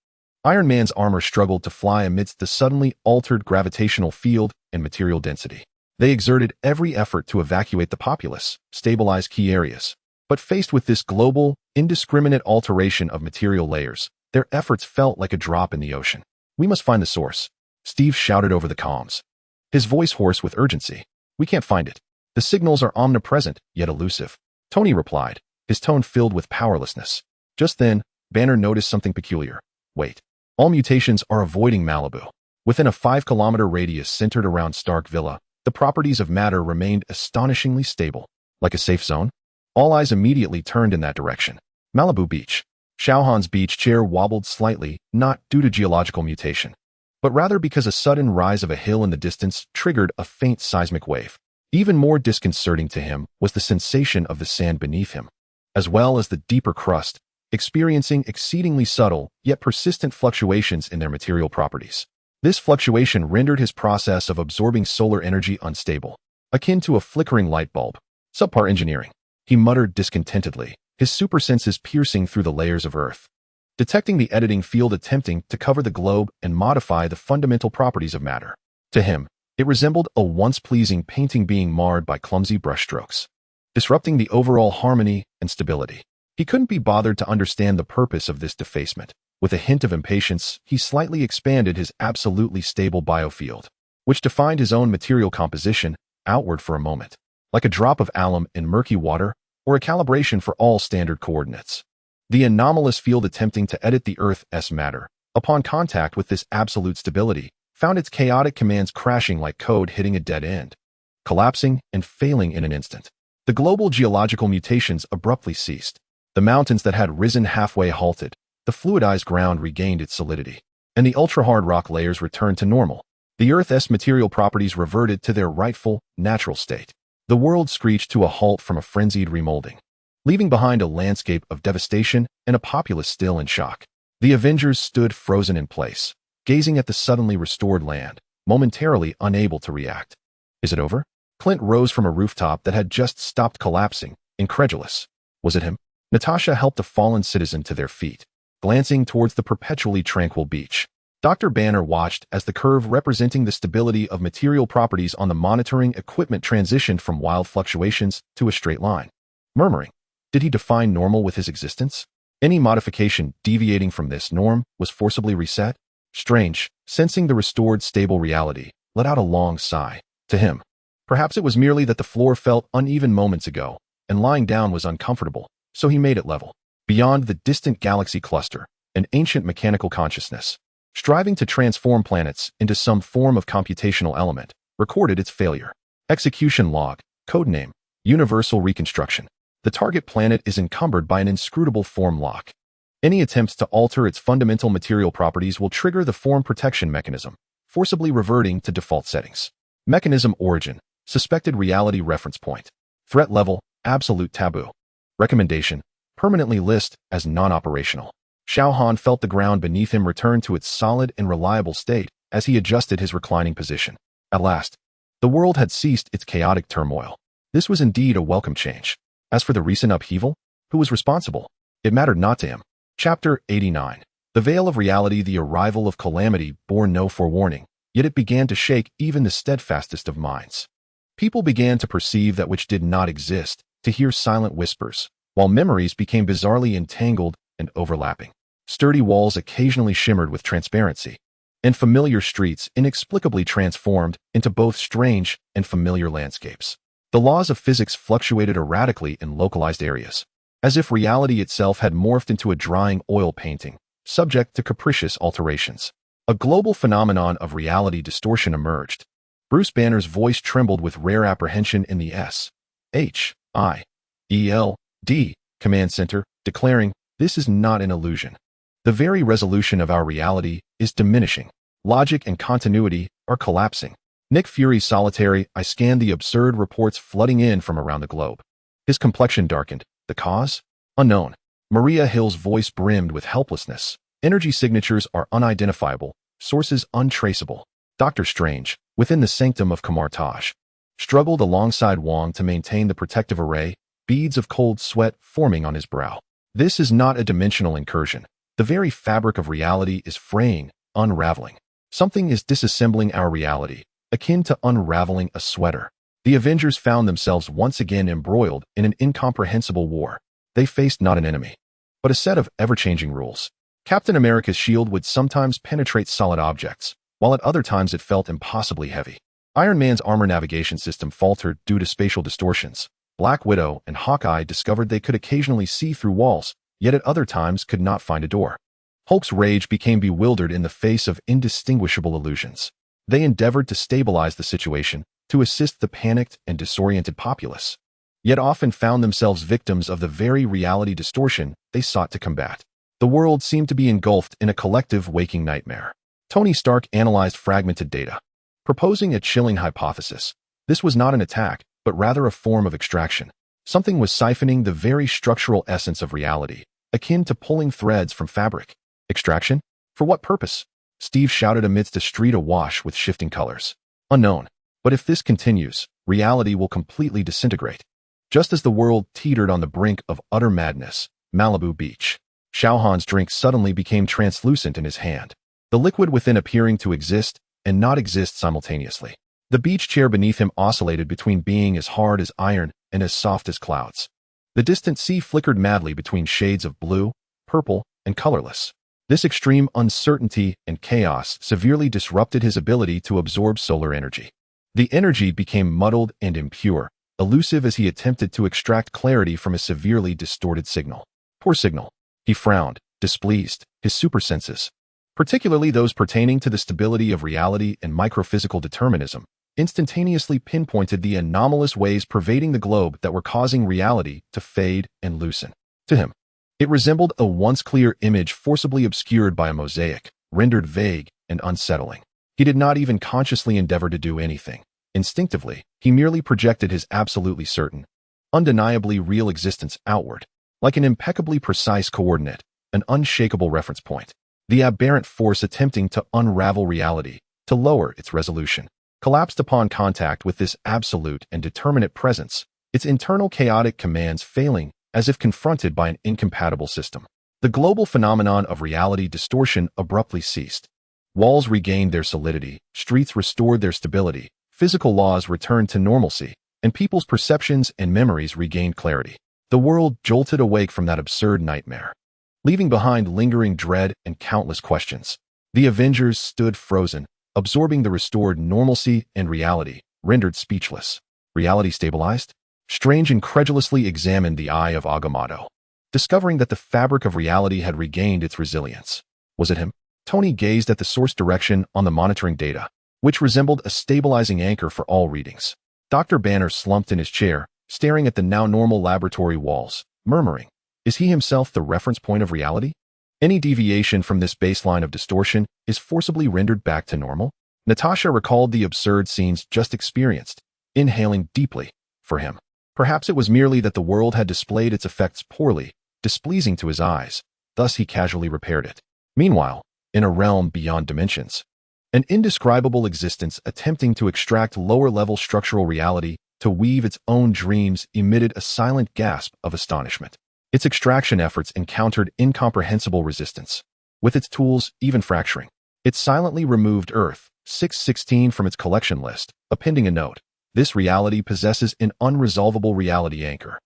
Iron Man's armor struggled to fly amidst the suddenly altered gravitational field and material density. They exerted every effort to evacuate the populace, stabilize key areas. But faced with this global, indiscriminate alteration of material layers, their efforts felt like a drop in the ocean. We must find the source, Steve shouted over the comms, his voice hoarse with urgency. We can't find it. The signals are omnipresent, yet elusive. Tony replied, his tone filled with powerlessness. Just then, Banner noticed something peculiar. Wait. All mutations are avoiding Malibu. Within a 5-kilometer radius centered around Stark Villa, the properties of matter remained astonishingly stable. Like a safe zone? All eyes immediately turned in that direction. Malibu Beach. Xiao Han's beach chair wobbled slightly, not due to geological mutation, but rather because a sudden rise of a hill in the distance triggered a faint seismic wave. Even more disconcerting to him was the sensation of the sand beneath him, as well as the deeper crust, experiencing exceedingly subtle yet persistent fluctuations in their material properties. This fluctuation rendered his process of absorbing solar energy unstable, akin to a flickering light bulb. Subpar engineering, he muttered discontentedly, his super senses piercing through the layers of Earth, detecting the editing field attempting to cover the globe and modify the fundamental properties of matter. To him, it resembled a once pleasing painting being marred by clumsy brushstrokes, disrupting the overall harmony and stability. He couldn't be bothered to understand the purpose of this defacement. With a hint of impatience, he slightly expanded his absolutely stable biofield, which defined his own material composition, outward for a moment, like a drop of alum in murky water or a calibration for all standard coordinates. The anomalous field attempting to edit the Earth's matter, upon contact with this absolute stability, found its chaotic commands crashing like code hitting a dead end, collapsing and failing in an instant. The global geological mutations abruptly ceased. The mountains that had risen halfway halted, the fluidized ground regained its solidity, and the ultra-hard rock layers returned to normal. The Earth's material properties reverted to their rightful, natural state. The world screeched to a halt from a frenzied remolding, leaving behind a landscape of devastation and a populace still in shock. The Avengers stood frozen in place, gazing at the suddenly restored land, momentarily unable to react. Is it over? Clint rose from a rooftop that had just stopped collapsing, incredulous. Was it him? Natasha helped a fallen citizen to their feet, glancing towards the perpetually tranquil beach. Dr. Banner watched as the curve representing the stability of material properties on the monitoring equipment transitioned from wild fluctuations to a straight line. Murmuring, did he define normal with his existence? Any modification deviating from this norm was forcibly reset? Strange, sensing the restored stable reality, let out a long sigh. To him, perhaps it was merely that the floor felt uneven moments ago, and lying down was uncomfortable, so he made it level. Beyond the distant galaxy cluster, an ancient mechanical consciousness, striving to transform planets into some form of computational element, recorded its failure. Execution log, codename, Universal Reconstruction. The target planet is encumbered by an inscrutable form lock. Any attempts to alter its fundamental material properties will trigger the form protection mechanism, forcibly reverting to default settings. Mechanism origin, suspected reality reference point. Threat level, absolute taboo. Recommendation, permanently list as non-operational. Xiao Han felt the ground beneath him return to its solid and reliable state as he adjusted his reclining position. At last, the world had ceased its chaotic turmoil. This was indeed a welcome change. As for the recent upheaval, who was responsible? It mattered not to him. Chapter 89. The veil of reality, the arrival of calamity bore no forewarning, yet it began to shake even the steadfastest of minds. People began to perceive that which did not exist, to hear silent whispers, while memories became bizarrely entangled and overlapping. Sturdy walls occasionally shimmered with transparency, and familiar streets inexplicably transformed into both strange and familiar landscapes. The laws of physics fluctuated erratically in localized areas, as if reality itself had morphed into a drying oil painting, subject to capricious alterations. A global phenomenon of reality distortion emerged. Bruce Banner's voice trembled with rare apprehension in the S. S.H.I.E.L.D. command center, declaring, "This is not an illusion. The very resolution of our reality is diminishing. Logic and continuity are collapsing." Nick Fury's solitary, I scanned the absurd reports flooding in from around the globe. His complexion darkened. The cause? Unknown. Maria Hill's voice brimmed with helplessness. Energy signatures are unidentifiable, sources untraceable. Doctor Strange, within the sanctum of Kamartaj, struggled alongside Wong to maintain the protective array, beads of cold sweat forming on his brow. This is not a dimensional incursion. The very fabric of reality is fraying, unraveling. Something is disassembling our reality, akin to unraveling a sweater. The Avengers found themselves once again embroiled in an incomprehensible war. They faced not an enemy, but a set of ever-changing rules. Captain America's shield would sometimes penetrate solid objects, while at other times it felt impossibly heavy. Iron Man's armor navigation system faltered due to spatial distortions. Black Widow and Hawkeye discovered they could occasionally see through walls, yet at other times could not find a door. Hulk's rage became bewildered in the face of indistinguishable illusions. They endeavored to stabilize the situation, to assist the panicked and disoriented populace, yet often found themselves victims of the very reality distortion they sought to combat. The world seemed to be engulfed in a collective waking nightmare. Tony Stark analyzed fragmented data, proposing a chilling hypothesis. This was not an attack, but rather a form of extraction. Something was siphoning the very structural essence of reality, akin to pulling threads from fabric. Extraction? For what purpose? Steve shouted amidst a street awash with shifting colors. Unknown. But if this continues, reality will completely disintegrate. Just as the world teetered on the brink of utter madness, Malibu Beach. Xiao Han's drink suddenly became translucent in his hand, the liquid within appearing to exist and not exist simultaneously. The beach chair beneath him oscillated between being as hard as iron and as soft as clouds. The distant sea flickered madly between shades of blue, purple, and colorless. This extreme uncertainty and chaos severely disrupted his ability to absorb solar energy. The energy became muddled and impure, elusive as he attempted to extract clarity from a severely distorted signal. Poor signal. He frowned, displeased, his supersenses, particularly those pertaining to the stability of reality and microphysical determinism, instantaneously pinpointed the anomalous ways pervading the globe that were causing reality to fade and loosen. To him, it resembled a once clear image forcibly obscured by a mosaic, rendered vague and unsettling. He did not even consciously endeavor to do anything. Instinctively, he merely projected his absolutely certain, undeniably real existence outward, like an impeccably precise coordinate, an unshakable reference point. The aberrant force attempting to unravel reality, to lower its resolution, collapsed upon contact with this absolute and determinate presence, its internal chaotic commands failing as if confronted by an incompatible system. The global phenomenon of reality distortion abruptly ceased. Walls regained their solidity, streets restored their stability, physical laws returned to normalcy, and people's perceptions and memories regained clarity. The world jolted awake from that absurd nightmare, leaving behind lingering dread and countless questions. The Avengers stood frozen, absorbing the restored normalcy and reality, rendered speechless. Reality stabilized? Strange incredulously examined the eye of Agamotto, discovering that the fabric of reality had regained its resilience. Was it him? Tony gazed at the source direction on the monitoring data, which resembled a stabilizing anchor for all readings. Dr. Banner slumped in his chair, staring at the now normal laboratory walls, murmuring, "Is he himself the reference point of reality? Any deviation from this baseline of distortion is forcibly rendered back to normal?" Natasha recalled the absurd scenes just experienced, inhaling deeply. For him, perhaps it was merely that the world had displayed its effects poorly, displeasing to his eyes, thus he casually repaired it. Meanwhile, in a realm beyond dimensions, an indescribable existence attempting to extract lower-level structural reality to weave its own dreams emitted a silent gasp of astonishment. Its extraction efforts encountered incomprehensible resistance. With its tools even fracturing, it silently removed Earth 616 from its collection list, appending a note. This reality possesses an unresolvable reality anchor.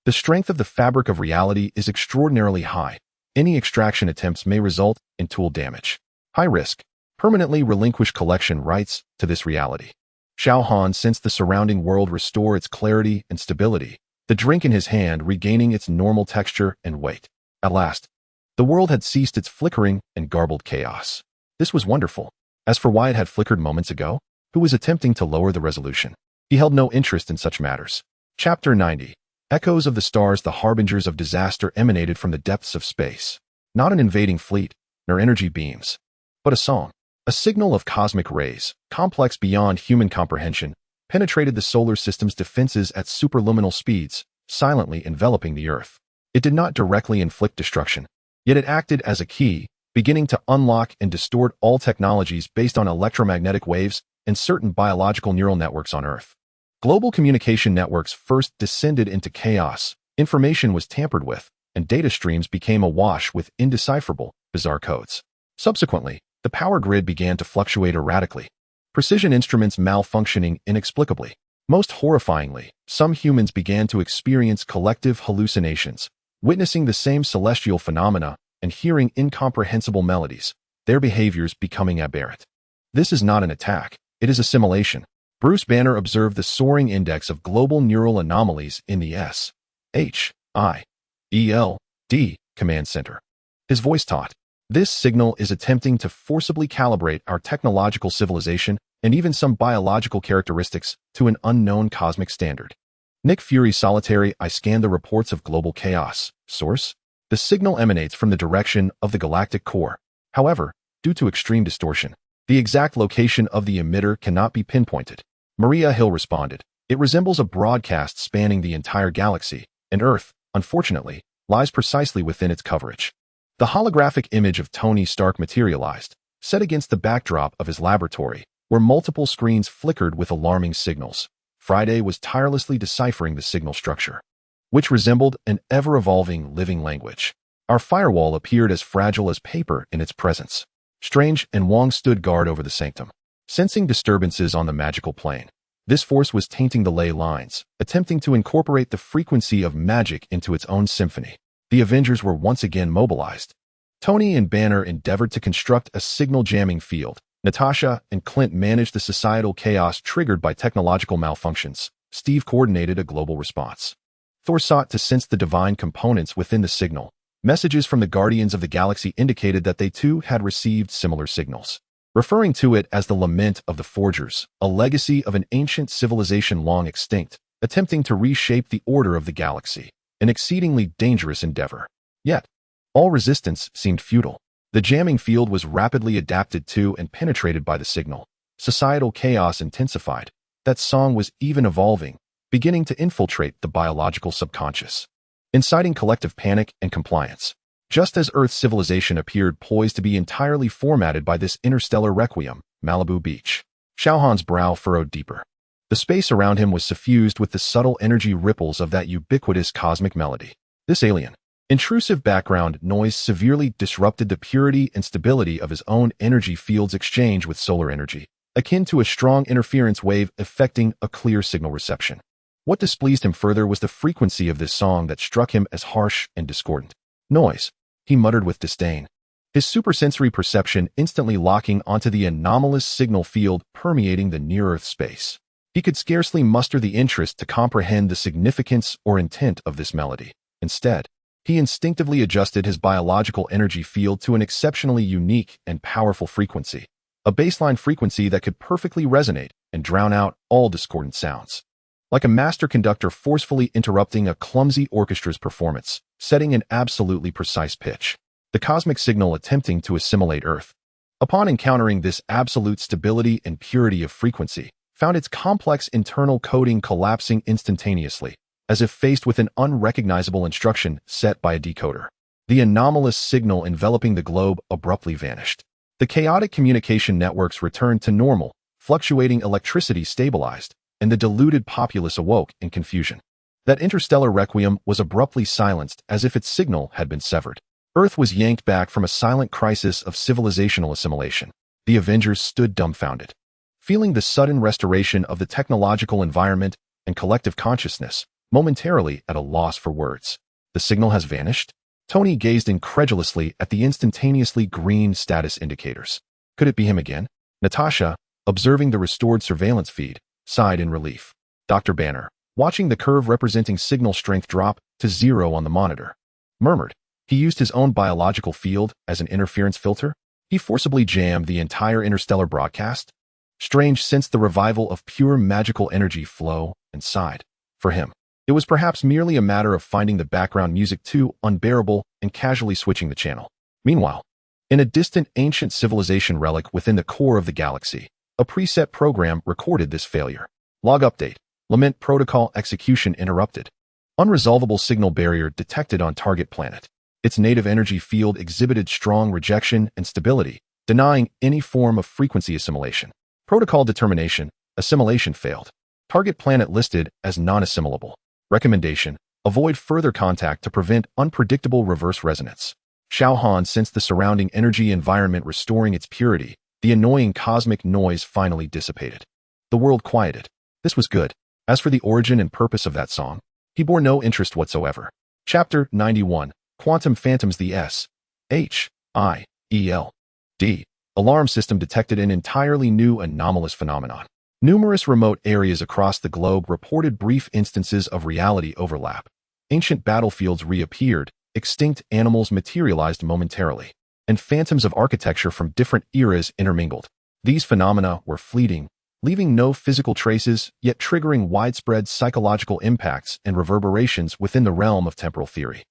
The strength of the fabric of reality is extraordinarily high. Any extraction attempts may result in tool damage. High risk. Permanently relinquish collection rights to this reality. Xiao Han sensed the surrounding world restore its clarity and stability, the drink in his hand regaining its normal texture and weight. At last, the world had ceased its flickering and garbled chaos. This was wonderful. As for why it had flickered moments ago, who was attempting to lower the resolution? He held no interest in such matters. Chapter 90. Echoes of the stars, the harbingers of disaster emanated from the depths of space. Not an invading fleet, nor energy beams, but a song. A signal of cosmic rays, complex beyond human comprehension, penetrated the solar system's defenses at superluminal speeds, silently enveloping the Earth. It did not directly inflict destruction, yet it acted as a key, beginning to unlock and distort all technologies based on electromagnetic waves and certain biological neural networks on Earth. Global communication networks first descended into chaos, information was tampered with, and data streams became awash with indecipherable, bizarre codes. Subsequently, the power grid began to fluctuate erratically, precision instruments malfunctioning inexplicably. Most horrifyingly, some humans began to experience collective hallucinations, witnessing the same celestial phenomena and hearing incomprehensible melodies, their behaviors becoming aberrant. This is not an attack, it is assimilation. Bruce Banner observed the soaring index of global neural anomalies in the S.H.I.E.L.D. command center. His voice taught, "This signal is attempting to forcibly calibrate our technological civilization and even some biological characteristics to an unknown cosmic standard." Nick Fury solitary. I scanned the reports of global chaos. Source? The signal emanates from the direction of the galactic core. However, due to extreme distortion, the exact location of the emitter cannot be pinpointed. Maria Hill responded, "It resembles a broadcast spanning the entire galaxy, and Earth, unfortunately, lies precisely within its coverage." The holographic image of Tony Stark materialized, set against the backdrop of his laboratory, where multiple screens flickered with alarming signals. Friday was tirelessly deciphering the signal structure, which resembled an ever-evolving living language. Our firewall appeared as fragile as paper in its presence. Strange and Wong stood guard over the sanctum, sensing disturbances on the magical plane. This force was tainting the ley lines, attempting to incorporate the frequency of magic into its own symphony. The Avengers were once again mobilized. Tony and Banner endeavored to construct a signal jamming field. Natasha and Clint managed the societal chaos triggered by technological malfunctions. Steve coordinated a global response. Thor sought to sense the divine components within the signal. Messages from the Guardians of the Galaxy indicated that they too had received similar signals, referring to it as the Lament of the Forgers, a legacy of an ancient civilization long extinct, attempting to reshape the order of the galaxy. An exceedingly dangerous endeavor. Yet, all resistance seemed futile. The jamming field was rapidly adapted to and penetrated by the signal. Societal chaos intensified. That song was even evolving, beginning to infiltrate the biological subconscious, inciting collective panic and compliance. Just as Earth's civilization appeared poised to be entirely formatted by this interstellar requiem, Malibu Beach. Xiao Han's brow furrowed deeper. The space around him was suffused with the subtle energy ripples of that ubiquitous cosmic melody. This alien, intrusive background noise severely disrupted the purity and stability of his own energy field's exchange with solar energy, akin to a strong interference wave affecting a clear signal reception. What displeased him further was the frequency of this song that struck him as harsh and discordant. "Noise," he muttered with disdain, his supersensory perception instantly locking onto the anomalous signal field permeating the near-Earth space. He could scarcely muster the interest to comprehend the significance or intent of this melody. Instead, he instinctively adjusted his biological energy field to an exceptionally unique and powerful frequency, a baseline frequency that could perfectly resonate and drown out all discordant sounds. Like a master conductor forcefully interrupting a clumsy orchestra's performance, setting an absolutely precise pitch. The cosmic signal attempting to assimilate Earth. Upon encountering this absolute stability and purity of frequency, found its complex internal coding collapsing instantaneously, as if faced with an unrecognizable instruction set by a decoder. The anomalous signal enveloping the globe abruptly vanished. The chaotic communication networks returned to normal, fluctuating electricity stabilized, and the deluded populace awoke in confusion. That interstellar requiem was abruptly silenced as if its signal had been severed. Earth was yanked back from a silent crisis of civilizational assimilation. The Avengers stood dumbfounded, feeling the sudden restoration of the technological environment and collective consciousness, momentarily at a loss for words. "The signal has vanished?" Tony gazed incredulously at the instantaneously green status indicators. Could it be him again? Natasha, observing the restored surveillance feed, sighed in relief. Dr. Banner, watching the curve representing signal strength drop to 0 on the monitor, murmured, "He used his own biological field as an interference filter? He forcibly jammed the entire interstellar broadcast?" Strange sensed the revival of pure magical energy flow and sighed. For him, It was perhaps merely a matter of finding the background music too unbearable and casually switching the channel. Meanwhile, in a distant ancient civilization relic within the core of the galaxy, a preset program recorded this failure. Log update. Lament protocol execution interrupted. Unresolvable signal barrier detected on target planet. Its native energy field exhibited strong rejection and stability, denying any form of frequency assimilation. Protocol determination. Assimilation failed. Target planet listed as non-assimilable. Recommendation. Avoid further contact to prevent unpredictable reverse resonance. Xiao Han sensed the surrounding energy environment restoring its purity. The annoying cosmic noise finally dissipated. The world quieted. This was good. As for the origin and purpose of that song, he bore no interest whatsoever. Chapter 91. Quantum Phantoms. The S.H.I.E.L.D. alarm system detected an entirely new anomalous phenomenon. Numerous remote areas across the globe reported brief instances of reality overlap. Ancient battlefields reappeared, extinct animals materialized momentarily, and phantoms of architecture from different eras intermingled. These phenomena were fleeting, leaving no physical traces, yet triggering widespread psychological impacts and reverberations within the realm of temporal theory.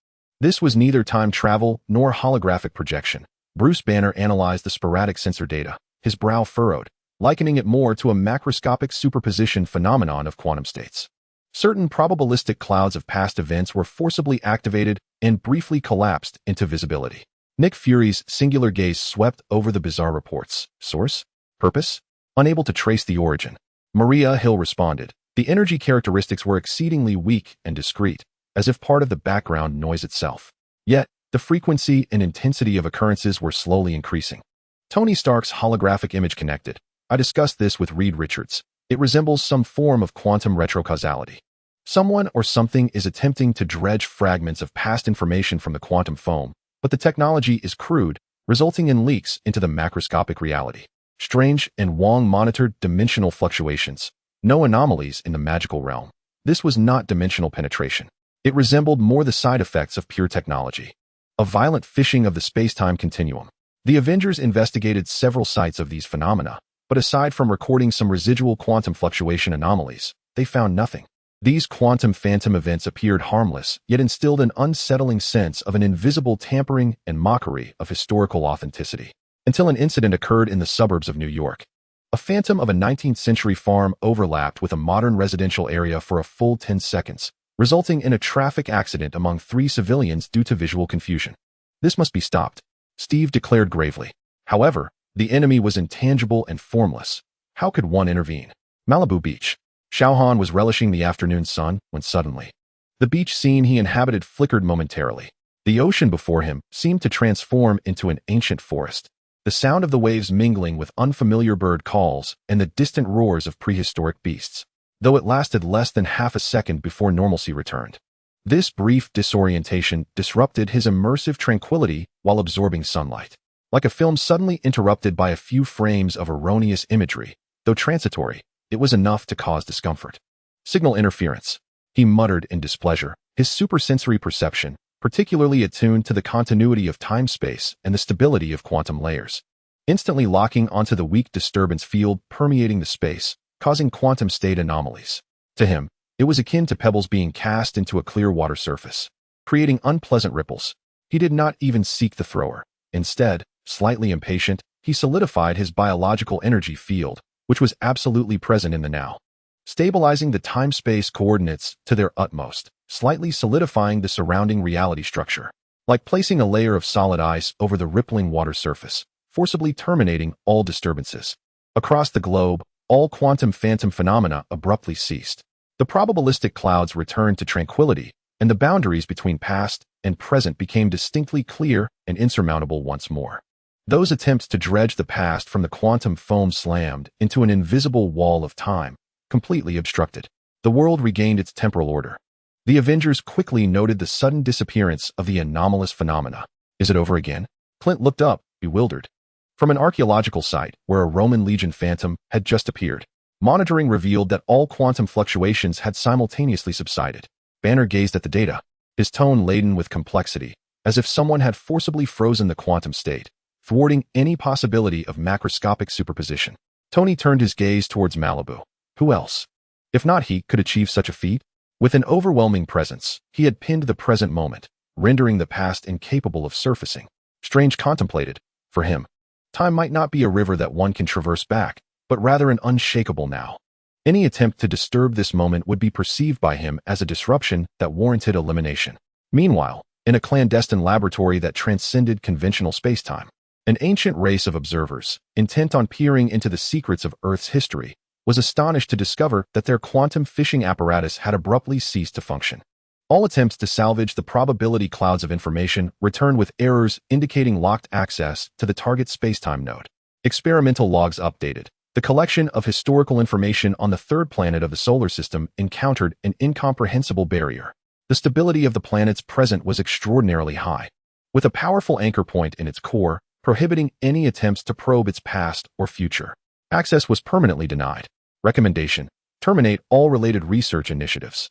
This was neither time travel nor holographic projection. Bruce Banner analyzed the sporadic sensor data, his brow furrowed, likening it more to a macroscopic superposition phenomenon of quantum states. Certain probabilistic clouds of past events were forcibly activated and briefly collapsed into visibility. Nick Fury's singular gaze swept over the bizarre reports. Source? Purpose? Unable to trace the origin. Maria Hill responded. The energy characteristics were exceedingly weak and discrete, as if part of the background noise itself. Yet, the frequency and intensity of occurrences were slowly increasing. Tony Stark's holographic image connected. I discussed this with Reed Richards. It resembles some form of quantum retrocausality. Someone or something is attempting to dredge fragments of past information from the quantum foam, but the technology is crude, resulting in leaks into the macroscopic reality. Strange and Wong monitored dimensional fluctuations. No anomalies in the magical realm. This was not dimensional penetration. It resembled more the side effects of pure technology. A violent fishing of the space-time continuum. The Avengers investigated several sites of these phenomena, but aside from recording some residual quantum fluctuation anomalies, they found nothing. These quantum phantom events appeared harmless, yet instilled an unsettling sense of an invisible tampering and mockery of historical authenticity. Until an incident occurred in the suburbs of New York. A phantom of a 19th-century farm overlapped with a modern residential area for a full 10 seconds, resulting in a traffic accident among 3 civilians due to visual confusion. This must be stopped, Steve declared gravely. However, the enemy was intangible and formless. How could one intervene? Malibu Beach. Xiao Han was relishing the afternoon sun when suddenly, the beach scene he inhabited flickered momentarily. The ocean before him seemed to transform into an ancient forest. The sound of the waves mingling with unfamiliar bird calls and the distant roars of prehistoric beasts, though it lasted less than half a second before normalcy returned. This brief disorientation disrupted his immersive tranquility while absorbing sunlight. Like a film suddenly interrupted by a few frames of erroneous imagery, though transitory, it was enough to cause discomfort. Signal interference. He muttered in displeasure, his supersensory perception, particularly attuned to the continuity of time-space and the stability of quantum layers, instantly locking onto the weak disturbance field permeating the space, causing quantum state anomalies. To him, it was akin to pebbles being cast into a clear water surface, creating unpleasant ripples. He did not even seek the thrower. Instead, slightly impatient, he solidified his biological energy field, which was absolutely present in the now, stabilizing the time-space coordinates to their utmost, slightly solidifying the surrounding reality structure, like placing a layer of solid ice over the rippling water surface, forcibly terminating all disturbances. Across the globe, all quantum phantom phenomena abruptly ceased. The probabilistic clouds returned to tranquility, and the boundaries between past and present became distinctly clear and insurmountable once more. Those attempts to dredge the past from the quantum foam slammed into an invisible wall of time, completely obstructed. The world regained its temporal order. The Avengers quickly noted the sudden disappearance of the anomalous phenomena. Is it over again? Clint looked up, bewildered. From an archaeological site where a Roman legion phantom had just appeared, monitoring revealed that all quantum fluctuations had simultaneously subsided. Banner gazed at the data, his tone laden with complexity, as if someone had forcibly frozen the quantum state, thwarting any possibility of macroscopic superposition. Tony turned his gaze towards Malibu. Who else, if not he, could achieve such a feat? With an overwhelming presence, he had pinned the present moment, rendering the past incapable of surfacing. Strange contemplated, for him, time might not be a river that one can traverse back, but rather an unshakable now. Any attempt to disturb this moment would be perceived by him as a disruption that warranted elimination. Meanwhile, in a clandestine laboratory that transcended conventional spacetime, an ancient race of observers, intent on peering into the secrets of Earth's history, was astonished to discover that their quantum fishing apparatus had abruptly ceased to function. All attempts to salvage the probability clouds of information returned with errors indicating locked access to the target spacetime node. Experimental logs updated. The collection of historical information on the third planet of the solar system encountered an incomprehensible barrier. The stability of the planet's present was extraordinarily high, with a powerful anchor point in its core, prohibiting any attempts to probe its past or future. Access was permanently denied. Recommendation: terminate all related research initiatives.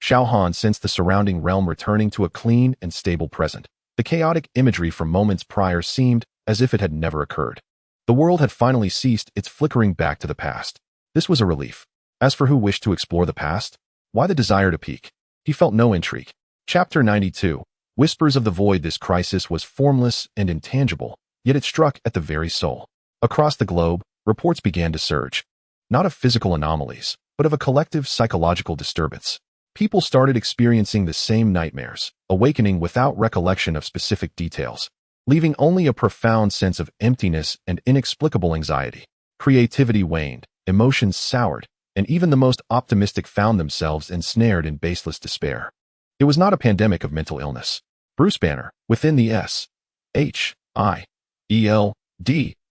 Xiao Han sensed the surrounding realm returning to a clean and stable present. The chaotic imagery from moments prior seemed as if it had never occurred. The world had finally ceased its flickering back to the past. This was a relief. As for who wished to explore the past, why the desire to peek? He felt no intrigue. Chapter 92. Whispers of the Void. This crisis was formless and intangible, yet it struck at the very soul. Across the globe, reports began to surge. Not of physical anomalies, but of a collective psychological disturbance. People started experiencing the same nightmares, awakening without recollection of specific details, leaving only a profound sense of emptiness and inexplicable anxiety. Creativity waned, emotions soured, and even the most optimistic found themselves ensnared in baseless despair. It was not a pandemic of mental illness. Bruce Banner, within the S.H.I.E.L.D.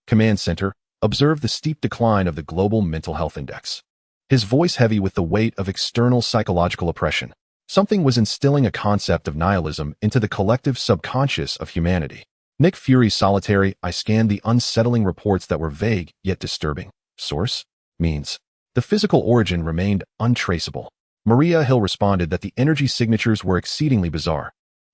command center, observed the steep decline of the global mental health index. His voice heavy with the weight of external psychological oppression. Something was instilling a concept of nihilism into the collective subconscious of humanity. Nick Fury's solitary, I scanned the unsettling reports that were vague yet disturbing. Source? Means. The physical origin remained untraceable. Maria Hill responded that the energy signatures were exceedingly bizarre,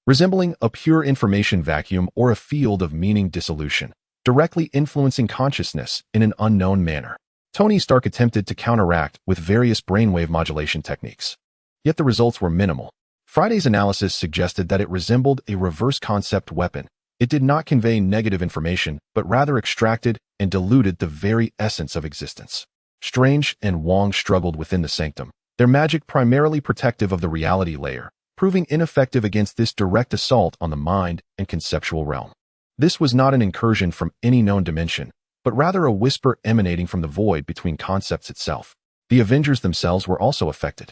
resembling a pure information vacuum or a field of meaning dissolution, directly influencing consciousness in an unknown manner. Tony Stark attempted to counteract with various brainwave modulation techniques. Yet the results were minimal. Friday's analysis suggested that it resembled a reverse concept weapon. It did not convey negative information, but rather extracted and diluted the very essence of existence. Strange and Wong struggled within the sanctum, their magic primarily protective of the reality layer, proving ineffective against this direct assault on the mind and conceptual realm. This was not an incursion from any known dimension, but rather a whisper emanating from the void between concepts itself. The Avengers themselves were also affected.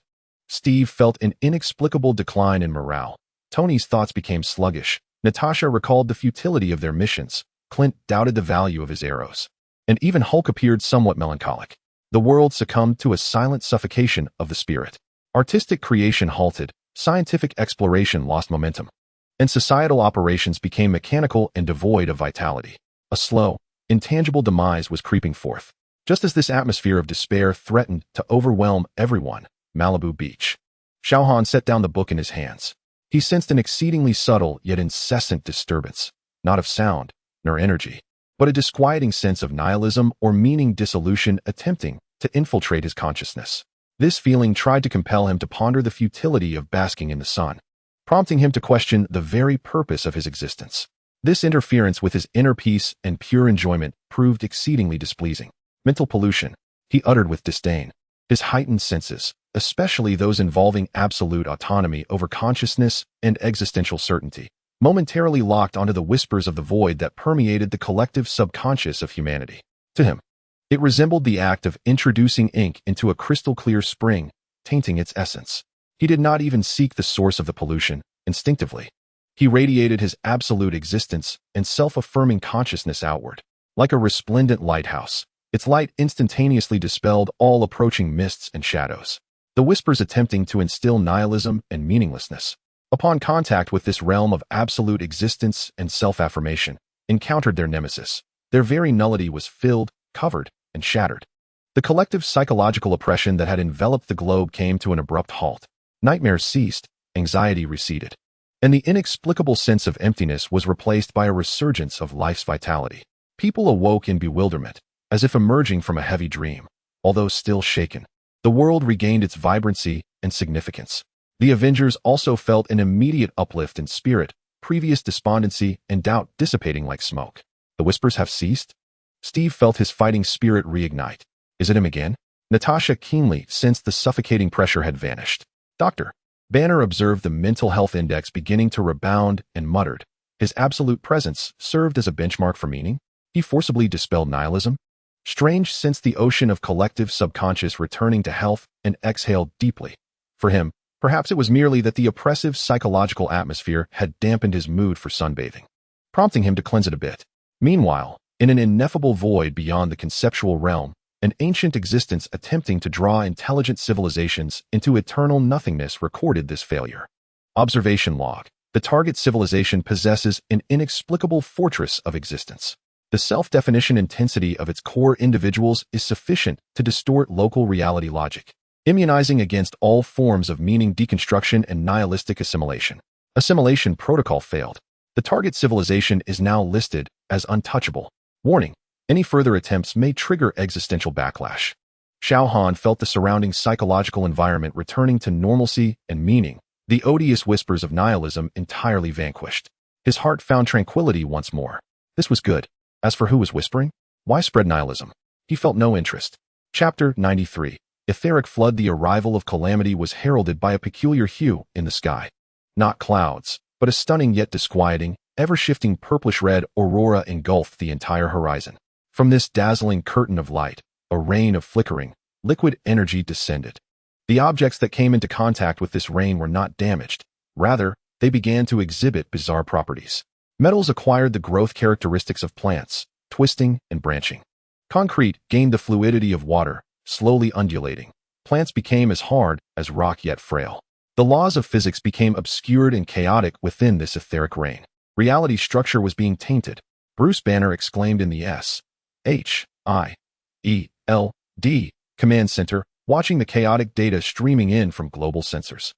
Steve felt an inexplicable decline in morale. Tony's thoughts became sluggish. Natasha recalled the futility of their missions. Clint doubted the value of his arrows. And even Hulk appeared somewhat melancholic. The world succumbed to a silent suffocation of the spirit. Artistic creation halted, scientific exploration lost momentum, and societal operations became mechanical and devoid of vitality. A slow, intangible demise was creeping forth. Just as this atmosphere of despair threatened to overwhelm everyone, Malibu Beach. Xiao Han set down the book in his hands. He sensed an exceedingly subtle yet incessant disturbance, not of sound nor energy, but a disquieting sense of nihilism or meaning dissolution attempting to infiltrate his consciousness. This feeling tried to compel him to ponder the futility of basking in the sun, prompting him to question the very purpose of his existence. This interference with his inner peace and pure enjoyment proved exceedingly displeasing. Mental pollution, he uttered with disdain. His heightened senses, especially those involving absolute autonomy over consciousness and existential certainty, momentarily locked onto the whispers of the void that permeated the collective subconscious of humanity. To him, it resembled the act of introducing ink into a crystal-clear spring, tainting its essence. He did not even seek the source of the pollution. Instinctively, he radiated his absolute existence and self-affirming consciousness outward. Like a resplendent lighthouse, its light instantaneously dispelled all approaching mists and shadows. The whispers attempting to instill nihilism and meaninglessness, upon contact with this realm of absolute existence and self-affirmation, encountered their nemesis. Their very nullity was filled, covered, and shattered. The collective psychological oppression that had enveloped the globe came to an abrupt halt. Nightmares ceased, anxiety receded, and the inexplicable sense of emptiness was replaced by a resurgence of life's vitality. People awoke in bewilderment, as if emerging from a heavy dream. Although still shaken, the world regained its vibrancy and significance. The Avengers also felt an immediate uplift in spirit, previous despondency and doubt dissipating like smoke. The whispers have ceased? Steve felt his fighting spirit reignite. Is it him again? Natasha keenly sensed the suffocating pressure had vanished. Doctor. Banner observed the mental health index beginning to rebound and muttered. His absolute presence served as a benchmark for meaning. He forcibly dispelled nihilism. Strange sensed the ocean of collective subconscious returning to health and exhaled deeply. For him, perhaps it was merely that the oppressive psychological atmosphere had dampened his mood for sunbathing, prompting him to cleanse it a bit. Meanwhile, in an ineffable void beyond the conceptual realm, an ancient existence attempting to draw intelligent civilizations into eternal nothingness recorded this failure. Observation log. The target civilization possesses an inexplicable fortress of existence. The self-definition intensity of its core individuals is sufficient to distort local reality logic, immunizing against all forms of meaning deconstruction and nihilistic assimilation. Assimilation protocol failed. The target civilization is now listed as untouchable. Warning: any further attempts may trigger existential backlash. Xiao Han felt the surrounding psychological environment returning to normalcy and meaning, the odious whispers of nihilism entirely vanquished. His heart found tranquility once more. This was good. As for who was whispering, why spread nihilism? He felt no interest. Chapter 93. Etheric flood. The arrival of calamity was heralded by a peculiar hue in the sky. Not clouds, but a stunning yet disquieting, ever-shifting purplish-red aurora engulfed the entire horizon. From this dazzling curtain of light, a rain of flickering, liquid energy descended. The objects that came into contact with this rain were not damaged. Rather, they began to exhibit bizarre properties. Metals acquired the growth characteristics of plants, twisting and branching. Concrete gained the fluidity of water, slowly undulating. Plants became as hard as rock yet frail. The laws of physics became obscured and chaotic within this etheric rain. Reality structure was being tainted. Bruce Banner exclaimed in the S.H.I.E.L.D. command center, watching the chaotic data streaming in from global sensors.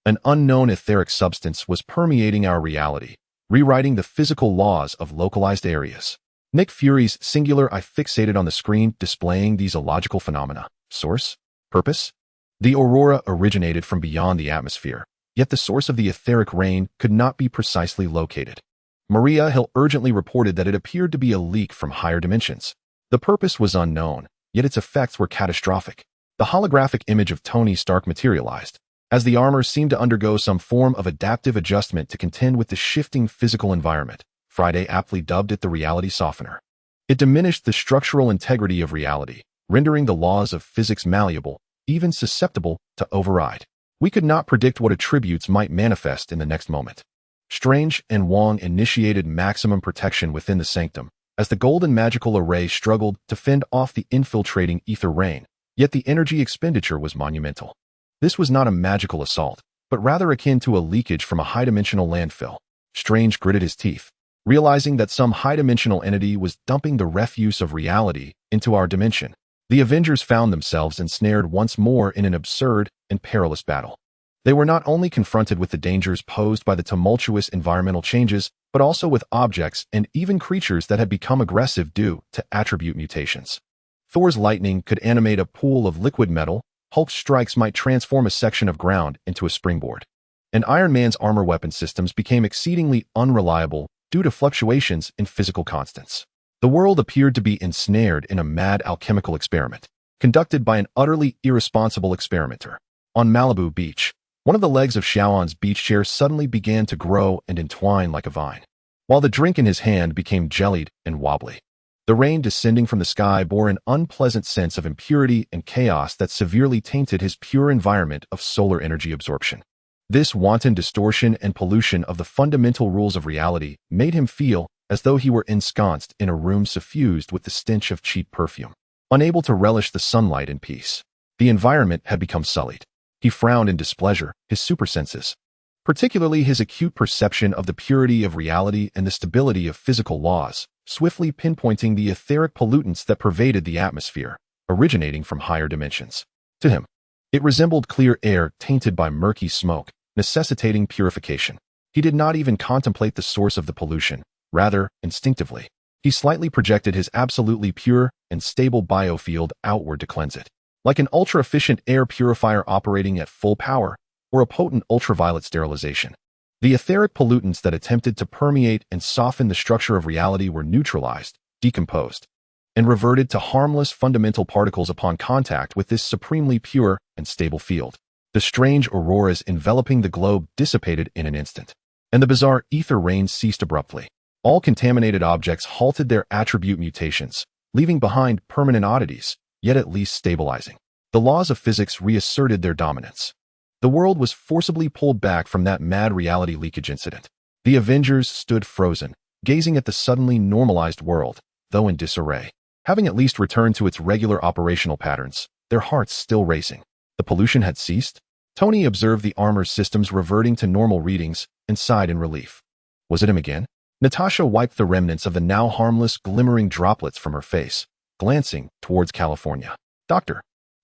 An unknown etheric substance was permeating our reality, rewriting the physical laws of localized areas. Nick Fury's singular eye fixated on the screen, displaying these illogical phenomena. Source? Purpose? The aurora originated from beyond the atmosphere, yet the source of the etheric rain could not be precisely located. Maria Hill urgently reported that it appeared to be a leak from higher dimensions. The purpose was unknown, yet its effects were catastrophic. The holographic image of Tony Stark materialized, as the armor seemed to undergo some form of adaptive adjustment to contend with the shifting physical environment. Friday aptly dubbed it the reality softener. It diminished the structural integrity of reality, rendering the laws of physics malleable, even susceptible to override. We could not predict what attributes might manifest in the next moment. Strange and Wong initiated maximum protection within the sanctum, as the golden magical array struggled to fend off the infiltrating ether rain, yet the energy expenditure was monumental. This was not a magical assault, but rather akin to a leakage from a high-dimensional landfill. Strange gritted his teeth, realizing that some high-dimensional entity was dumping the refuse of reality into our dimension. The Avengers found themselves ensnared once more in an absurd and perilous battle. They were not only confronted with the dangers posed by the tumultuous environmental changes, but also with objects and even creatures that had become aggressive due to attribute mutations. Thor's lightning could animate a pool of liquid metal. Hulk's strikes might transform a section of ground into a springboard. And Iron Man's armor weapon systems became exceedingly unreliable due to fluctuations in physical constants. The world appeared to be ensnared in a mad alchemical experiment, conducted by an utterly irresponsible experimenter. On Malibu Beach, one of the legs of Xiao Han's beach chair suddenly began to grow and entwine like a vine, while the drink in his hand became jellied and wobbly. The rain descending from the sky bore an unpleasant sense of impurity and chaos that severely tainted his pure environment of solar energy absorption. This wanton distortion and pollution of the fundamental rules of reality made him feel as though he were ensconced in a room suffused with the stench of cheap perfume. Unable to relish the sunlight in peace, the environment had become sullied. He frowned in displeasure, his supersenses, particularly his acute perception of the purity of reality and the stability of physical laws, swiftly pinpointing the etheric pollutants that pervaded the atmosphere, originating from higher dimensions. To him, it resembled clear air tainted by murky smoke, necessitating purification. He did not even contemplate the source of the pollution. Rather, instinctively, he slightly projected his absolutely pure and stable biofield outward to cleanse it. Like an ultra-efficient air purifier operating at full power, or a potent ultraviolet sterilization. The etheric pollutants that attempted to permeate and soften the structure of reality were neutralized, decomposed, and reverted to harmless fundamental particles upon contact with this supremely pure and stable field. The strange auroras enveloping the globe dissipated in an instant, and the bizarre ether rains ceased abruptly. All contaminated objects halted their attribute mutations, leaving behind permanent oddities, yet at least stabilizing. The laws of physics reasserted their dominance. The world was forcibly pulled back from that mad reality leakage incident. The Avengers stood frozen, gazing at the suddenly normalized world, though in disarray. Having at least returned to its regular operational patterns, their hearts still racing. The pollution had ceased? Tony observed the armor's systems reverting to normal readings and sighed in relief. Was it him again? Natasha wiped the remnants of the now harmless, glimmering droplets from her face, glancing towards California. Doctor.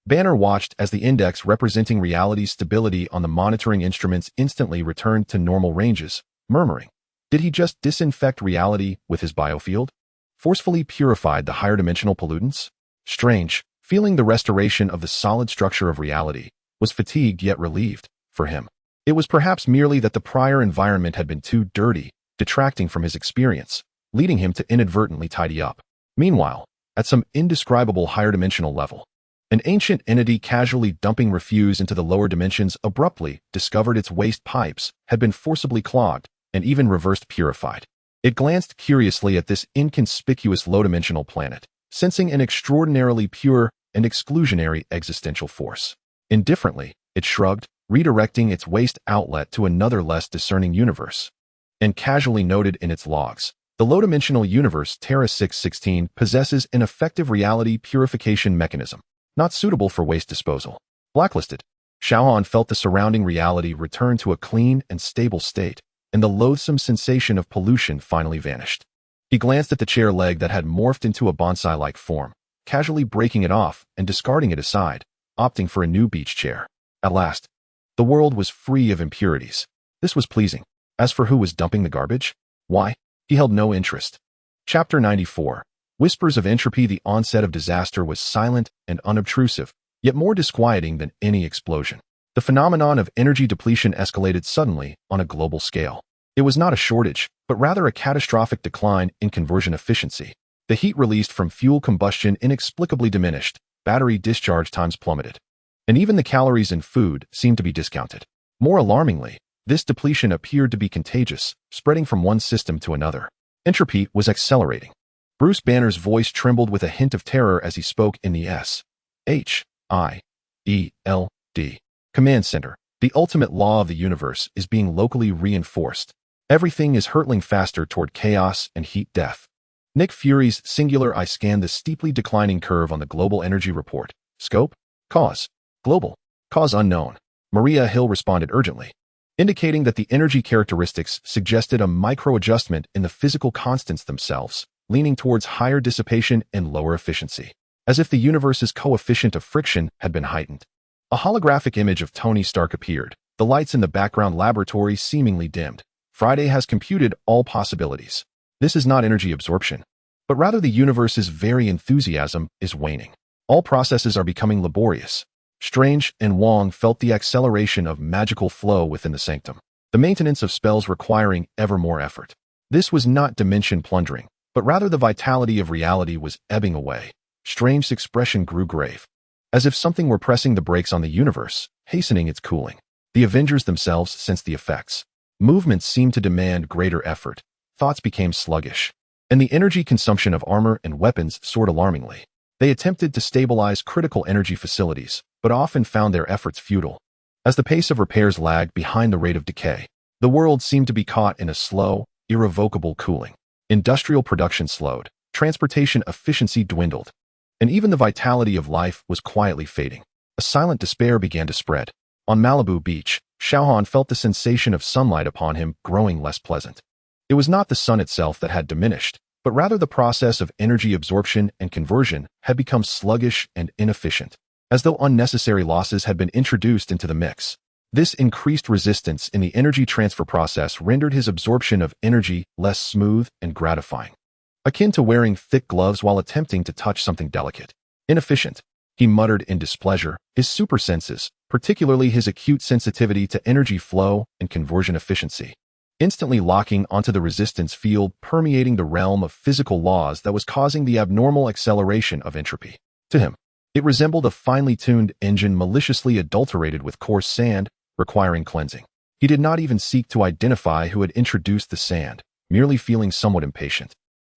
Banner watched as the index representing reality's stability on the monitoring instruments instantly returned to normal ranges, murmuring, "Did he just disinfect reality with his biofield? Forcefully purified the higher-dimensional pollutants?" Strange, feeling the restoration of the solid structure of reality, was fatigued yet relieved, for him. It was perhaps merely that the prior environment had been too dirty, detracting from his experience, leading him to inadvertently tidy up. Meanwhile, at some indescribable higher-dimensional level, an ancient entity casually dumping refuse into the lower dimensions abruptly discovered its waste pipes had been forcibly clogged and even reversed purified. It glanced curiously at this inconspicuous low-dimensional planet, sensing an extraordinarily pure and exclusionary existential force. Indifferently, it shrugged, redirecting its waste outlet to another less discerning universe, and casually noted in its logs, the low-dimensional universe Terra 616 possesses an effective reality purification mechanism, not suitable for waste disposal. Blacklisted. Xiao Han felt the surrounding reality return to a clean and stable state, and the loathsome sensation of pollution finally vanished. He glanced at the chair leg that had morphed into a bonsai-like form, casually breaking it off and discarding it aside, opting for a new beach chair. At last, the world was free of impurities. This was pleasing. As for who was dumping the garbage, why, he held no interest. Chapter 94. Whispers of Entropy. The onset of disaster was silent and unobtrusive, yet more disquieting than any explosion. The phenomenon of energy depletion escalated suddenly on a global scale. It was not a shortage, but rather a catastrophic decline in conversion efficiency. The heat released from fuel combustion inexplicably diminished, battery discharge times plummeted, and even the calories in food seemed to be discounted. More alarmingly, this depletion appeared to be contagious, spreading from one system to another. Entropy was accelerating. Bruce Banner's voice trembled with a hint of terror as he spoke in the S.H.I.E.L.D. command center. The ultimate law of the universe is being locally reinforced. Everything is hurtling faster toward chaos and heat death. Nick Fury's singular eye scanned the steeply declining curve on the global energy report. Scope? Cause. Global. Cause unknown. Maria Hill responded urgently, indicating that the energy characteristics suggested a micro-adjustment in the physical constants themselves, leaning towards higher dissipation and lower efficiency, as if the universe's coefficient of friction had been heightened. A holographic image of Tony Stark appeared, the lights in the background laboratory seemingly dimmed. Friday has computed all possibilities. This is not energy absorption, but rather the universe's very enthusiasm is waning. All processes are becoming laborious. Strange and Wong felt the acceleration of magical flow within the sanctum, the maintenance of spells requiring ever more effort. This was not dimension plundering, but rather the vitality of reality was ebbing away. Strange's expression grew grave, as if something were pressing the brakes on the universe, hastening its cooling. The Avengers themselves sensed the effects. Movements seemed to demand greater effort, thoughts became sluggish, and the energy consumption of armor and weapons soared alarmingly. They attempted to stabilize critical energy facilities, but often found their efforts futile. As the pace of repairs lagged behind the rate of decay, the world seemed to be caught in a slow, irrevocable cooling. Industrial production slowed, transportation efficiency dwindled, and even the vitality of life was quietly fading. A silent despair began to spread. On Malibu Beach, Xiao Han felt the sensation of sunlight upon him growing less pleasant. It was not the sun itself that had diminished, but rather the process of energy absorption and conversion had become sluggish and inefficient, as though unnecessary losses had been introduced into the mix. This increased resistance in the energy transfer process rendered his absorption of energy less smooth and gratifying, akin to wearing thick gloves while attempting to touch something delicate. Inefficient. He muttered in displeasure. His super senses, particularly his acute sensitivity to energy flow and conversion efficiency, instantly locking onto the resistance field permeating the realm of physical laws that was causing the abnormal acceleration of entropy. To him, it resembled a finely tuned engine maliciously adulterated with coarse sand, requiring cleansing. He did not even seek to identify who had introduced the sand, merely feeling somewhat impatient.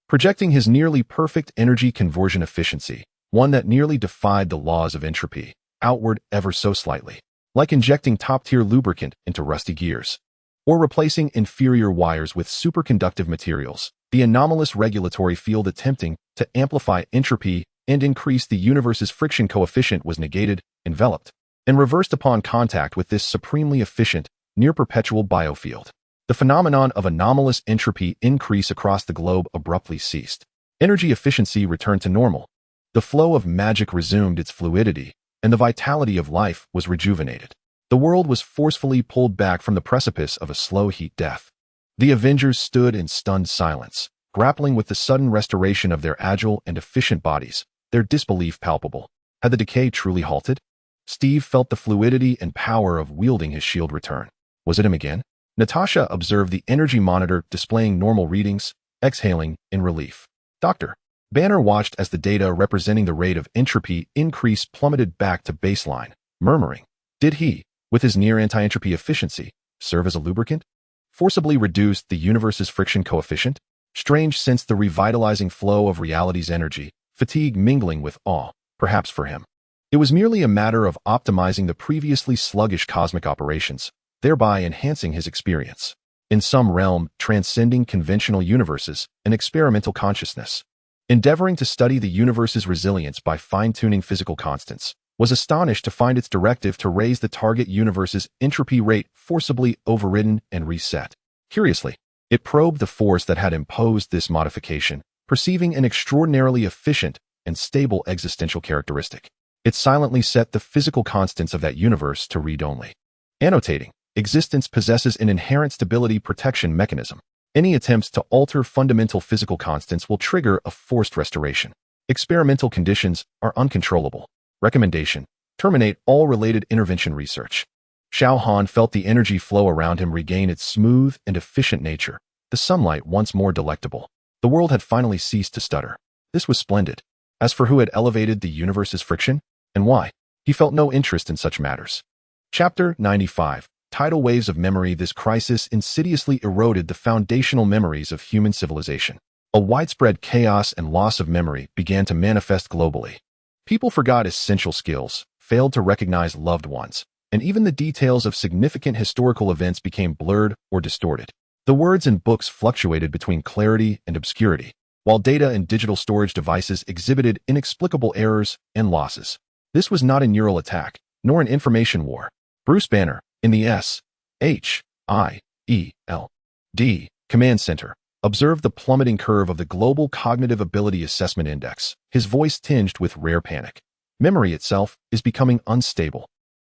Projecting his nearly perfect energy conversion efficiency, one that nearly defied the laws of entropy, outward ever so slightly, like injecting top-tier lubricant into rusty gears, or replacing inferior wires with superconductive materials, the anomalous regulatory field attempting to amplify entropy and increase the universe's friction coefficient was negated, enveloped, and reversed upon contact with this supremely efficient, near-perpetual biofield. The phenomenon of anomalous entropy increase across the globe abruptly ceased. Energy efficiency returned to normal. The flow of magic resumed its fluidity, and the vitality of life was rejuvenated. The world was forcefully pulled back from the precipice of a slow heat death. The Avengers stood in stunned silence, grappling with the sudden restoration of their agile and efficient bodies, their disbelief palpable. Had the decay truly halted? Steve felt the fluidity and power of wielding his shield return. Was it him again? Natasha observed the energy monitor displaying normal readings, exhaling in relief. Dr. Banner watched as the data representing the rate of entropy increase plummeted back to baseline, murmuring, did he, with his near anti-entropy efficiency, serve as a lubricant? Forcibly reduced the universe's friction coefficient? Strange since the revitalizing flow of reality's energy, fatigue mingling with awe, perhaps for him. It was merely a matter of optimizing the previously sluggish cosmic operations, thereby enhancing his experience. In some realm, transcending conventional universes, an experimental consciousness, endeavoring to study the universe's resilience by fine-tuning physical constants, was astonished to find its directive to raise the target universe's entropy rate forcibly overridden and reset. Curiously, it probed the force that had imposed this modification, perceiving an extraordinarily efficient and stable existential characteristic. It silently set the physical constants of that universe to read-only. Annotating, existence possesses an inherent stability protection mechanism. Any attempts to alter fundamental physical constants will trigger a forced restoration. Experimental conditions are uncontrollable. Recommendation: terminate all related intervention research. Xiao Han felt the energy flow around him regain its smooth and efficient nature, the sunlight once more delectable. The world had finally ceased to stutter. This was splendid. As for who had elevated the universe's friction, and why, he felt no interest in such matters. Chapter 95. Tidal waves of memory. This crisis insidiously eroded the foundational memories of human civilization. A widespread chaos and loss of memory began to manifest globally. People forgot essential skills, failed to recognize loved ones, and even the details of significant historical events became blurred or distorted. The words in books fluctuated between clarity and obscurity, while data and digital storage devices exhibited inexplicable errors and losses. This was not a neural attack, nor an information war. Bruce Banner, in the S.H.I.E.L.D. Command Center, observed the plummeting curve of the Global Cognitive Ability Assessment Index, his voice tinged with rare panic. Memory itself is becoming unstable.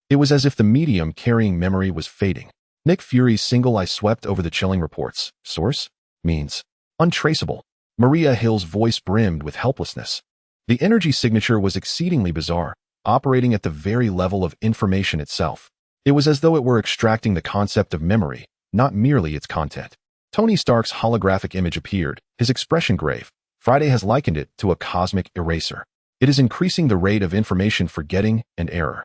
It was as if the medium carrying memory was fading. Nick Fury's single eye swept over the chilling reports. Source? Means. Untraceable. Maria Hill's voice brimmed with helplessness. The energy signature was exceedingly bizarre, operating at the very level of information itself. It was as though it were extracting the concept of memory, not merely its content. Tony Stark's holographic image appeared, his expression grave. Friday has likened it to a cosmic eraser. It is increasing the rate of information forgetting and error.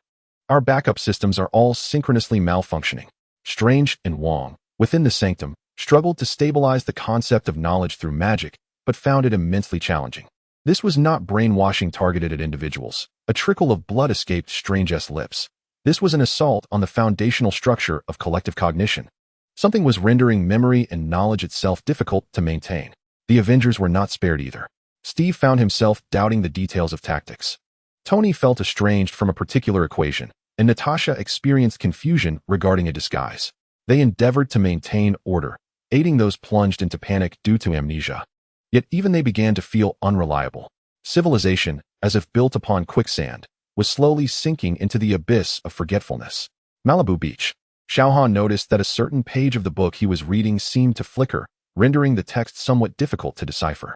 Our backup systems are all synchronously malfunctioning. Strange and Wong, within the sanctum, struggled to stabilize the concept of knowledge through magic, but found it immensely challenging. This was not brainwashing targeted at individuals. A trickle of blood escaped Strange's lips. This was an assault on the foundational structure of collective cognition. Something was rendering memory and knowledge itself difficult to maintain. The Avengers were not spared either. Steve found himself doubting the details of tactics. Tony felt estranged from a particular equation, and Natasha experienced confusion regarding a disguise. They endeavored to maintain order, aiding those plunged into panic due to amnesia. Yet even they began to feel unreliable. Civilization, as if built upon quicksand, was slowly sinking into the abyss of forgetfulness. Malibu Beach. Xiao Han noticed that a certain page of the book he was reading seemed to flicker, rendering the text somewhat difficult to decipher.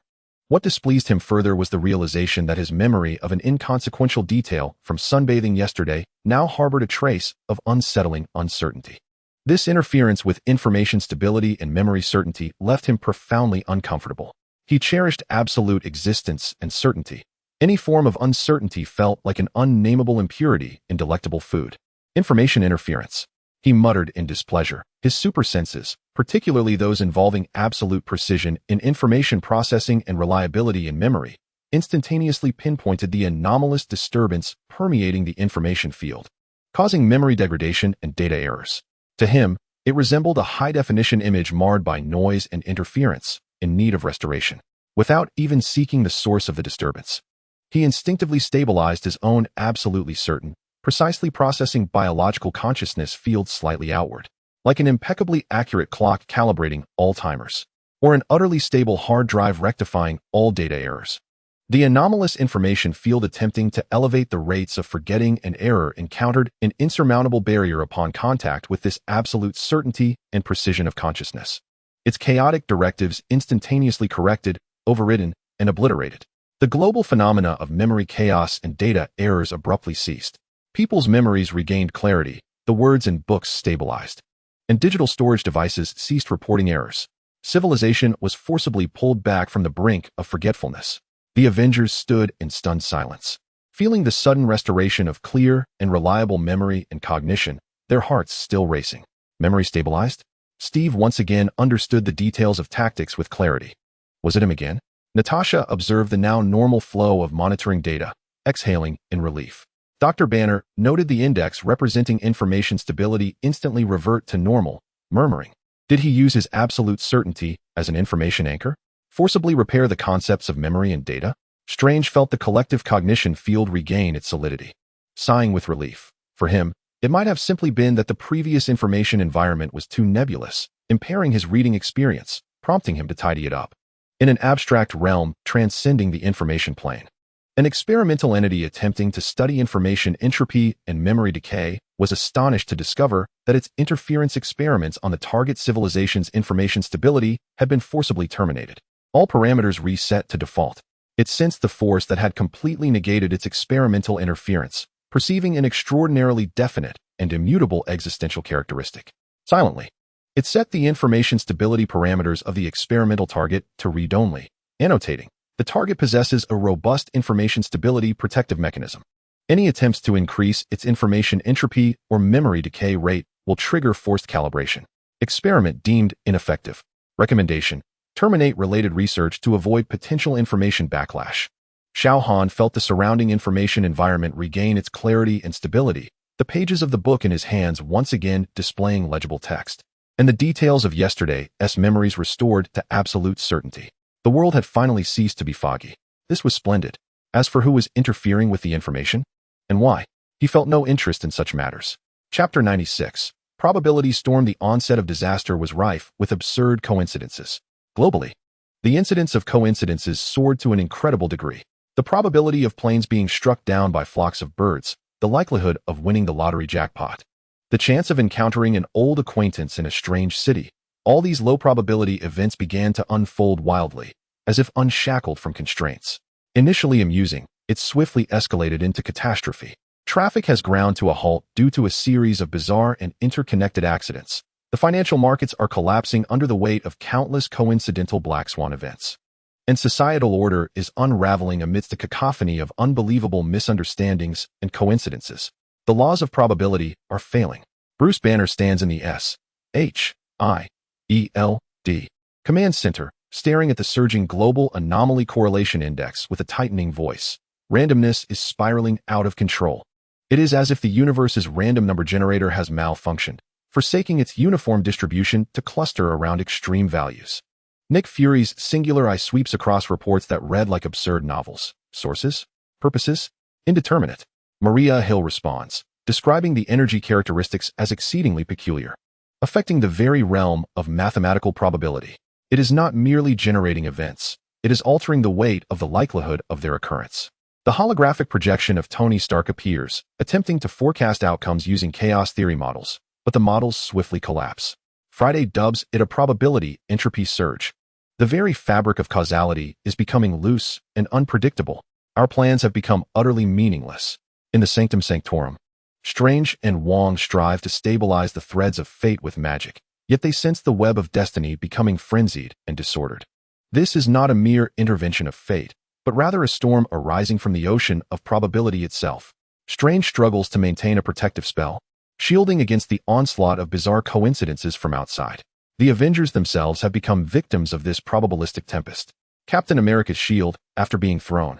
What displeased him further was the realization that his memory of an inconsequential detail from sunbathing yesterday now harbored a trace of unsettling uncertainty. This interference with information stability and memory certainty left him profoundly uncomfortable. He cherished absolute existence and certainty. Any form of uncertainty felt like an unnameable impurity in delectable food. Information interference. He muttered in displeasure. His super senses, particularly those involving absolute precision in information processing and reliability in memory, instantaneously pinpointed the anomalous disturbance permeating the information field, causing memory degradation and data errors. To him, it resembled a high-definition image marred by noise and interference, in need of restoration. Without even seeking the source of the disturbance, he instinctively stabilized his own absolutely certain, precisely processing biological consciousness field slightly outward, like an impeccably accurate clock calibrating all timers, or an utterly stable hard drive rectifying all data errors. The anomalous information field attempting to elevate the rates of forgetting and error encountered an insurmountable barrier upon contact with this absolute certainty and precision of consciousness. Its chaotic directives instantaneously corrected, overridden, and obliterated. The global phenomena of memory chaos and data errors abruptly ceased. People's memories regained clarity, the words in books stabilized, and digital storage devices ceased reporting errors. Civilization was forcibly pulled back from the brink of forgetfulness. The avengers stood in stunned silence. Feeling the sudden restoration of clear and reliable memory and cognition, their hearts still racing. Memory stabilized? Steve once again understood the details of tactics with clarity. Was it him again? Natasha observed the now normal flow of monitoring data, exhaling in relief. Dr. Banner noted the index representing information stability instantly revert to normal, murmuring. Did he use his absolute certainty as an information anchor? Forcibly repair the concepts of memory and data? Strange felt the collective cognition field regain its solidity. Sighing with relief. For him, it might have simply been that the previous information environment was too nebulous, impairing his reading experience, prompting him to tidy it up. In an abstract realm transcending the information plane, an experimental entity attempting to study information entropy and memory decay was astonished to discover that its interference experiments on the target civilization's information stability had been forcibly terminated. All parameters reset to default. It sensed the force that had completely negated its experimental interference, perceiving an extraordinarily definite and immutable existential characteristic. Silently, it set the information stability parameters of the experimental target to read-only, annotating. The target possesses a robust information stability protective mechanism. Any attempts to increase its information entropy or memory decay rate will trigger forced calibration. Experiment deemed ineffective. Recommendation: terminate related research to avoid potential information backlash. Xiao Han felt the surrounding information environment regain its clarity and stability, the pages of the book in his hands once again displaying legible text, and the details of yesterday's memories restored to absolute certainty. The world had finally ceased to be foggy. This was splendid. As for who was interfering with the information, and why, he felt no interest in such matters. Chapter 96. Probability storm. The onset of disaster was rife with absurd coincidences. Globally, the incidence of coincidences soared to an incredible degree. The probability of planes being struck down by flocks of birds, the likelihood of winning the lottery jackpot, the chance of encountering an old acquaintance in a strange city. All these low-probability events began to unfold wildly, as if unshackled from constraints. Initially amusing, it swiftly escalated into catastrophe. Traffic has ground to a halt due to a series of bizarre and interconnected accidents. The financial markets are collapsing under the weight of countless coincidental black swan events. And societal order is unraveling amidst a cacophony of unbelievable misunderstandings and coincidences. The laws of probability are failing. Bruce Banner stands in the S.H.I.E.L.D. Command Center, staring at the surging global anomaly correlation index with a tightening voice. Randomness is spiraling out of control. It is as if the universe's random number generator has malfunctioned, forsaking its uniform distribution to cluster around extreme values. Nick Fury's singular eye sweeps across reports that read like absurd novels. Sources? Purposes? Indeterminate. Maria Hill responds, describing the energy characteristics as exceedingly peculiar, affecting the very realm of mathematical probability. It is not merely generating events, it is altering the weight of the likelihood of their occurrence. The holographic projection of Tony Stark appears, attempting to forecast outcomes using chaos theory models, but the models swiftly collapse. Friday dubs it a probability entropy surge. The very fabric of causality is becoming loose and unpredictable. Our plans have become utterly meaningless. In the Sanctum Sanctorum, Strange and Wong strive to stabilize the threads of fate with magic, yet they sense the web of destiny becoming frenzied and disordered. This is not a mere intervention of fate, but rather a storm arising from the ocean of probability itself. Strange struggles to maintain a protective spell, shielding against the onslaught of bizarre coincidences from outside. The Avengers themselves have become victims of this probabilistic tempest. Captain America's shield, after being thrown,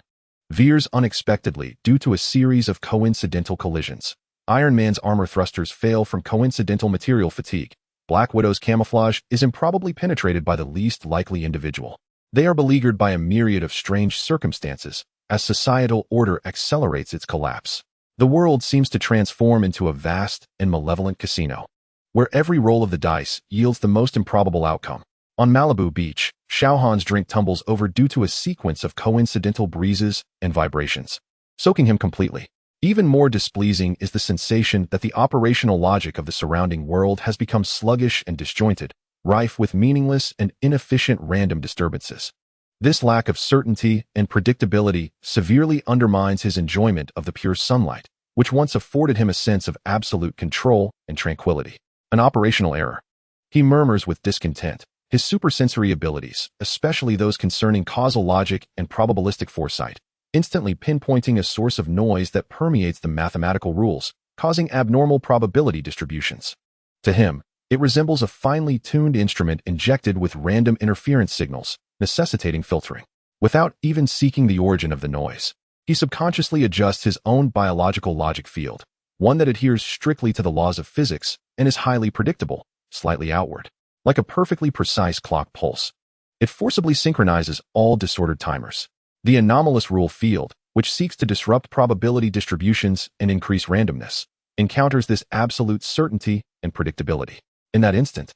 veers unexpectedly due to a series of coincidental collisions. Iron Man's armor thrusters fail from coincidental material fatigue. Black Widow's camouflage is improbably penetrated by the least likely individual. They are beleaguered by a myriad of strange circumstances as societal order accelerates its collapse. The world seems to transform into a vast and malevolent casino, where every roll of the dice yields the most improbable outcome. On Malibu Beach, Xiao Han's drink tumbles over due to a sequence of coincidental breezes and vibrations, soaking him completely. Even more displeasing is the sensation that the operational logic of the surrounding world has become sluggish and disjointed, rife with meaningless and inefficient random disturbances. This lack of certainty and predictability severely undermines his enjoyment of the pure sunlight, which once afforded him a sense of absolute control and tranquility. An operational error. He murmurs with discontent. His supersensory abilities, especially those concerning causal logic and probabilistic foresight, instantly pinpointing a source of noise that permeates the mathematical rules, causing abnormal probability distributions. To him, it resembles a finely tuned instrument injected with random interference signals, necessitating filtering. Without even seeking the origin of the noise, he subconsciously adjusts his own biological logic field, one that adheres strictly to the laws of physics and is highly predictable, slightly outward. Like a perfectly precise clock pulse, it forcibly synchronizes all disordered timers. The anomalous rule field, which seeks to disrupt probability distributions and increase randomness, encounters this absolute certainty and predictability. In that instant,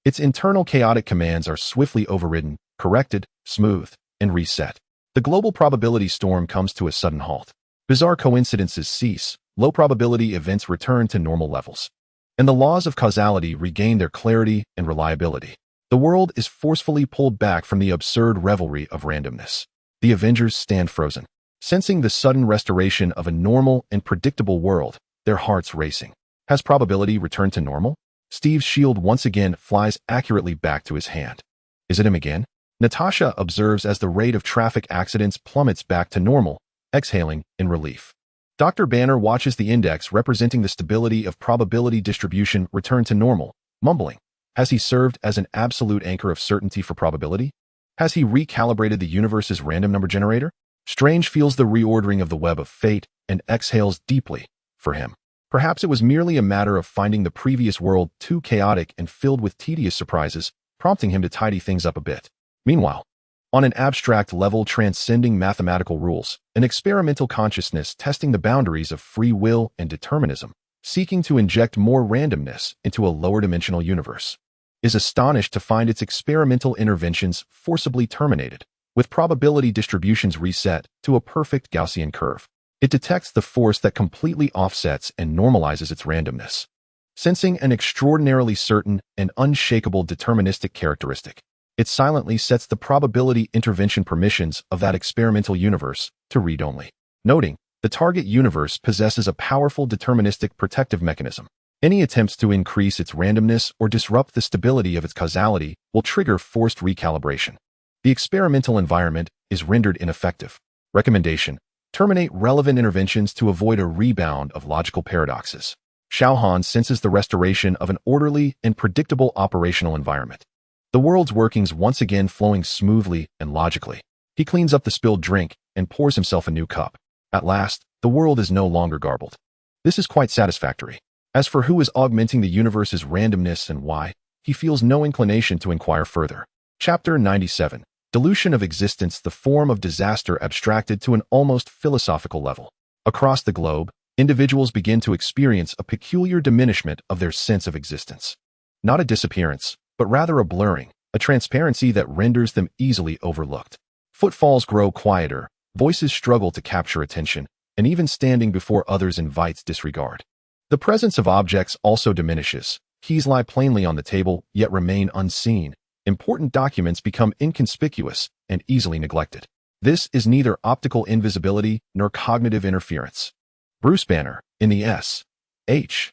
its internal chaotic commands are swiftly overridden, corrected, smoothed, and reset. The global probability storm comes to a sudden halt. Bizarre coincidences cease, low probability events return to normal levels, and the laws of causality regain their clarity and reliability. The world is forcefully pulled back from the absurd revelry of randomness. The Avengers stand frozen, sensing the sudden restoration of a normal and predictable world, their hearts racing. Has probability returned to normal? Steve's shield once again flies accurately back to his hand. Is it him again? Natasha observes as the rate of traffic accidents plummets back to normal, exhaling in relief. Dr. Banner watches the index representing the stability of probability distribution return to normal, mumbling. Has he served as an absolute anchor of certainty for probability? Has he recalibrated the universe's random number generator? Strange feels the reordering of the web of fate and exhales deeply for him. Perhaps it was merely a matter of finding the previous world too chaotic and filled with tedious surprises, prompting him to tidy things up a bit. Meanwhile, on an abstract level transcending mathematical rules, an experimental consciousness testing the boundaries of free will and determinism, seeking to inject more randomness into a lower-dimensional universe, is astonished to find its experimental interventions forcibly terminated, with probability distributions reset to a perfect Gaussian curve. It detects the force that completely offsets and normalizes its randomness, sensing an extraordinarily certain and unshakable deterministic characteristic. It silently sets the probability intervention permissions of that experimental universe to read-only, noting the target universe possesses a powerful deterministic protective mechanism. Any attempts to increase its randomness or disrupt the stability of its causality will trigger forced recalibration. The experimental environment is rendered ineffective. Recommendation: terminate relevant interventions to avoid a rebound of logical paradoxes. Xiao Han senses the restoration of an orderly and predictable operational environment. The world's workings once again flowing smoothly and logically. He cleans up the spilled drink and pours himself a new cup. At last, the world is no longer garbled. This is quite satisfactory. As for who is augmenting the universe's randomness and why, he feels no inclination to inquire further. Chapter 97. Dilution of existence, the form of disaster abstracted to an almost philosophical level. Across the globe, individuals begin to experience a peculiar diminishment of their sense of existence. Not a disappearance, but rather a blurring, a transparency that renders them easily overlooked. Footfalls grow quieter, voices struggle to capture attention, and even standing before others invites disregard. The presence of objects also diminishes. Keys lie plainly on the table, yet remain unseen, important documents become inconspicuous and easily neglected. This is neither optical invisibility nor cognitive interference. Bruce Banner, in the S.H.I.E.L.D.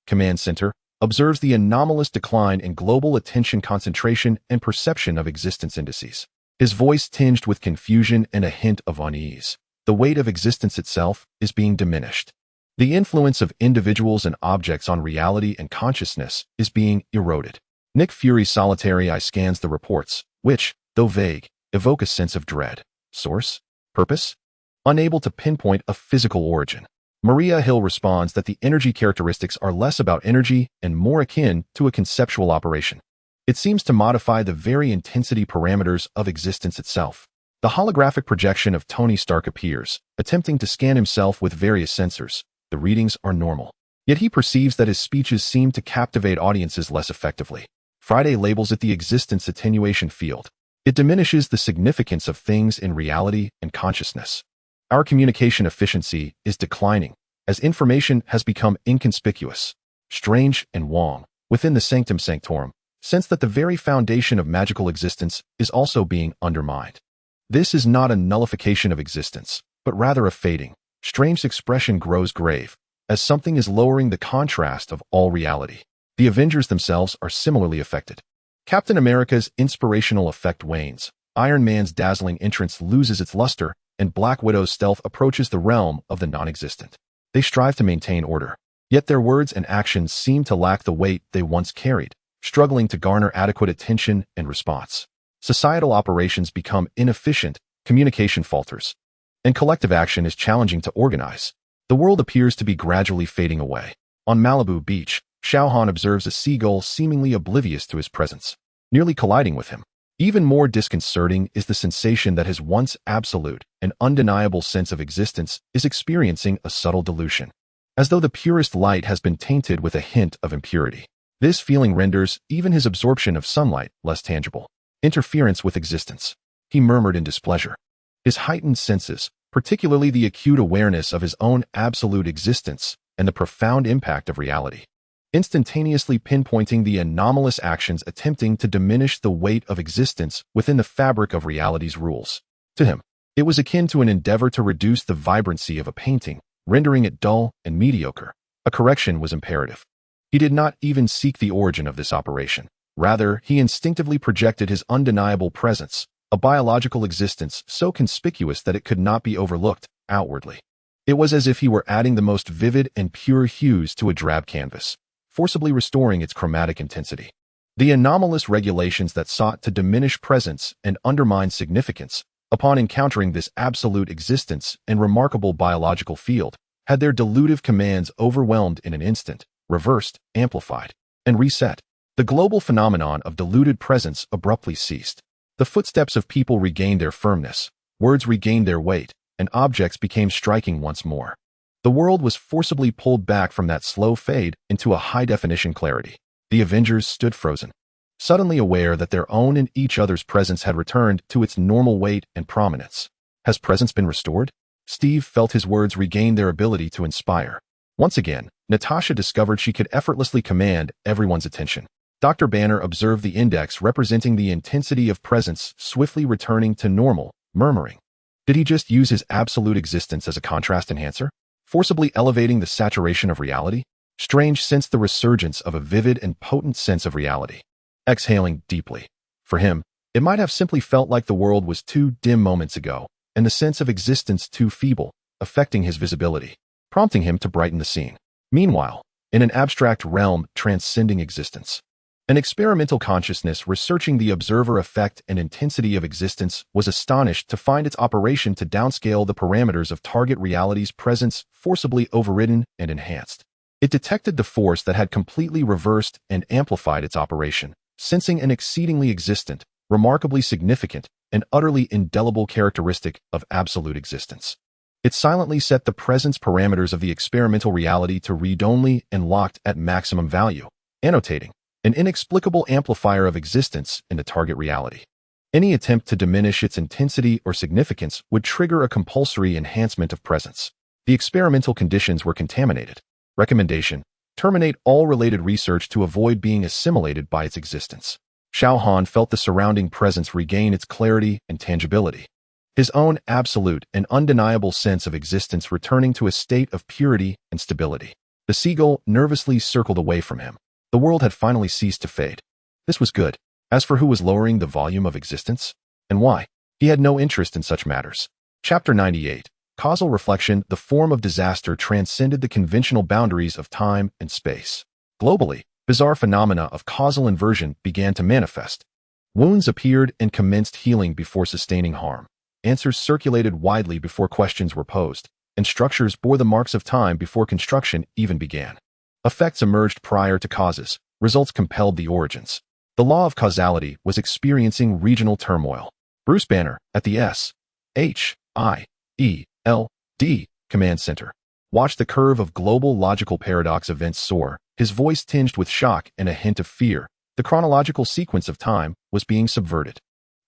Command Center, observes the anomalous decline in global attention concentration and perception of existence indices. His voice tinged with confusion and a hint of unease. The weight of existence itself is being diminished. The influence of individuals and objects on reality and consciousness is being eroded. Nick Fury's solitary eye scans the reports, which, though vague, evoke a sense of dread. Source? Purpose? Unable to pinpoint a physical origin. Maria Hill responds that the energy characteristics are less about energy and more akin to a conceptual operation. It seems to modify the very intensity parameters of existence itself. The holographic projection of Tony Stark appears, attempting to scan himself with various sensors. The readings are normal. Yet he perceives that his speeches seem to captivate audiences less effectively. Friday labels it the existence attenuation field. It diminishes the significance of things in reality and consciousness. Our communication efficiency is declining as information has become inconspicuous. Strange and Wong, within the Sanctum Sanctorum, sense that the very foundation of magical existence is also being undermined. This is not a nullification of existence, but rather a fading. Strange's expression grows grave, as something is lowering the contrast of all reality. The Avengers themselves are similarly affected. Captain America's inspirational effect wanes, Iron Man's dazzling entrance loses its luster, and Black Widow's stealth approaches the realm of the non-existent. They strive to maintain order, yet their words and actions seem to lack the weight they once carried, struggling to garner adequate attention and response. Societal operations become inefficient, communication falters, and collective action is challenging to organize. The world appears to be gradually fading away. On Malibu Beach, Xiao Han observes a seagull seemingly oblivious to his presence, nearly colliding with him. Even more disconcerting is the sensation that his once absolute and undeniable sense of existence is experiencing a subtle dilution, as though the purest light has been tainted with a hint of impurity. This feeling renders even his absorption of sunlight less tangible. Interference with existence. He murmured in displeasure. His heightened senses, particularly the acute awareness of his own absolute existence and the profound impact of reality, instantaneously pinpointing the anomalous actions attempting to diminish the weight of existence within the fabric of reality's rules. To him, it was akin to an endeavor to reduce the vibrancy of a painting, rendering it dull and mediocre. A correction was imperative. He did not even seek the origin of this operation. Rather, he instinctively projected his undeniable presence, a biological existence so conspicuous that it could not be overlooked, outwardly. It was as if he were adding the most vivid and pure hues to a drab canvas, forcibly restoring its chromatic intensity. The anomalous regulations that sought to diminish presence and undermine significance, upon encountering this absolute existence and remarkable biological field, had their dilutive commands overwhelmed in an instant, reversed, amplified, and reset. The global phenomenon of diluted presence abruptly ceased. The footsteps of people regained their firmness, words regained their weight, and objects became striking once more. The world was forcibly pulled back from that slow fade into a high-definition clarity. The Avengers stood frozen, suddenly aware that their own and each other's presence had returned to its normal weight and prominence. Has presence been restored? Steve felt his words regain their ability to inspire. Once again, Natasha discovered she could effortlessly command everyone's attention. Dr. Banner observed the index representing the intensity of presence swiftly returning to normal, murmuring. Did he just use his absolute existence as a contrast enhancer, forcibly elevating the saturation of reality? Strange sensed the resurgence of a vivid and potent sense of reality. Exhaling deeply. For him, it might have simply felt like the world was too dim moments ago, and the sense of existence too feeble, affecting his visibility, prompting him to brighten the scene. Meanwhile, in an abstract realm transcending existence, an experimental consciousness researching the observer effect and intensity of existence was astonished to find its operation to downscale the parameters of target reality's presence forcibly overridden and enhanced. It detected the force that had completely reversed and amplified its operation, sensing an exceedingly existent, remarkably significant, and utterly indelible characteristic of absolute existence. It silently set the presence parameters of the experimental reality to read-only and locked at maximum value, annotating an inexplicable amplifier of existence in the target reality. Any attempt to diminish its intensity or significance would trigger a compulsory enhancement of presence. The experimental conditions were contaminated. Recommendation: terminate all related research to avoid being assimilated by its existence. Xiao Han felt the surrounding presence regain its clarity and tangibility, his own absolute and undeniable sense of existence returning to a state of purity and stability. The seagull nervously circled away from him. The world had finally ceased to fade. This was good. As for who was lowering the volume of existence, and why, he had no interest in such matters. Chapter 98. Causal Reflection. The form of disaster transcended the conventional boundaries of time and space. Globally, bizarre phenomena of causal inversion began to manifest. Wounds appeared and commenced healing before sustaining harm. Answers circulated widely before questions were posed, and structures bore the marks of time before construction even began. Effects emerged prior to causes. Results compelled the origins. The law of causality was experiencing regional turmoil. Bruce Banner, at the S.H.I.E.L.D. command center, watched the curve of global logical paradox events soar, his voice tinged with shock and a hint of fear. The chronological sequence of time was being subverted.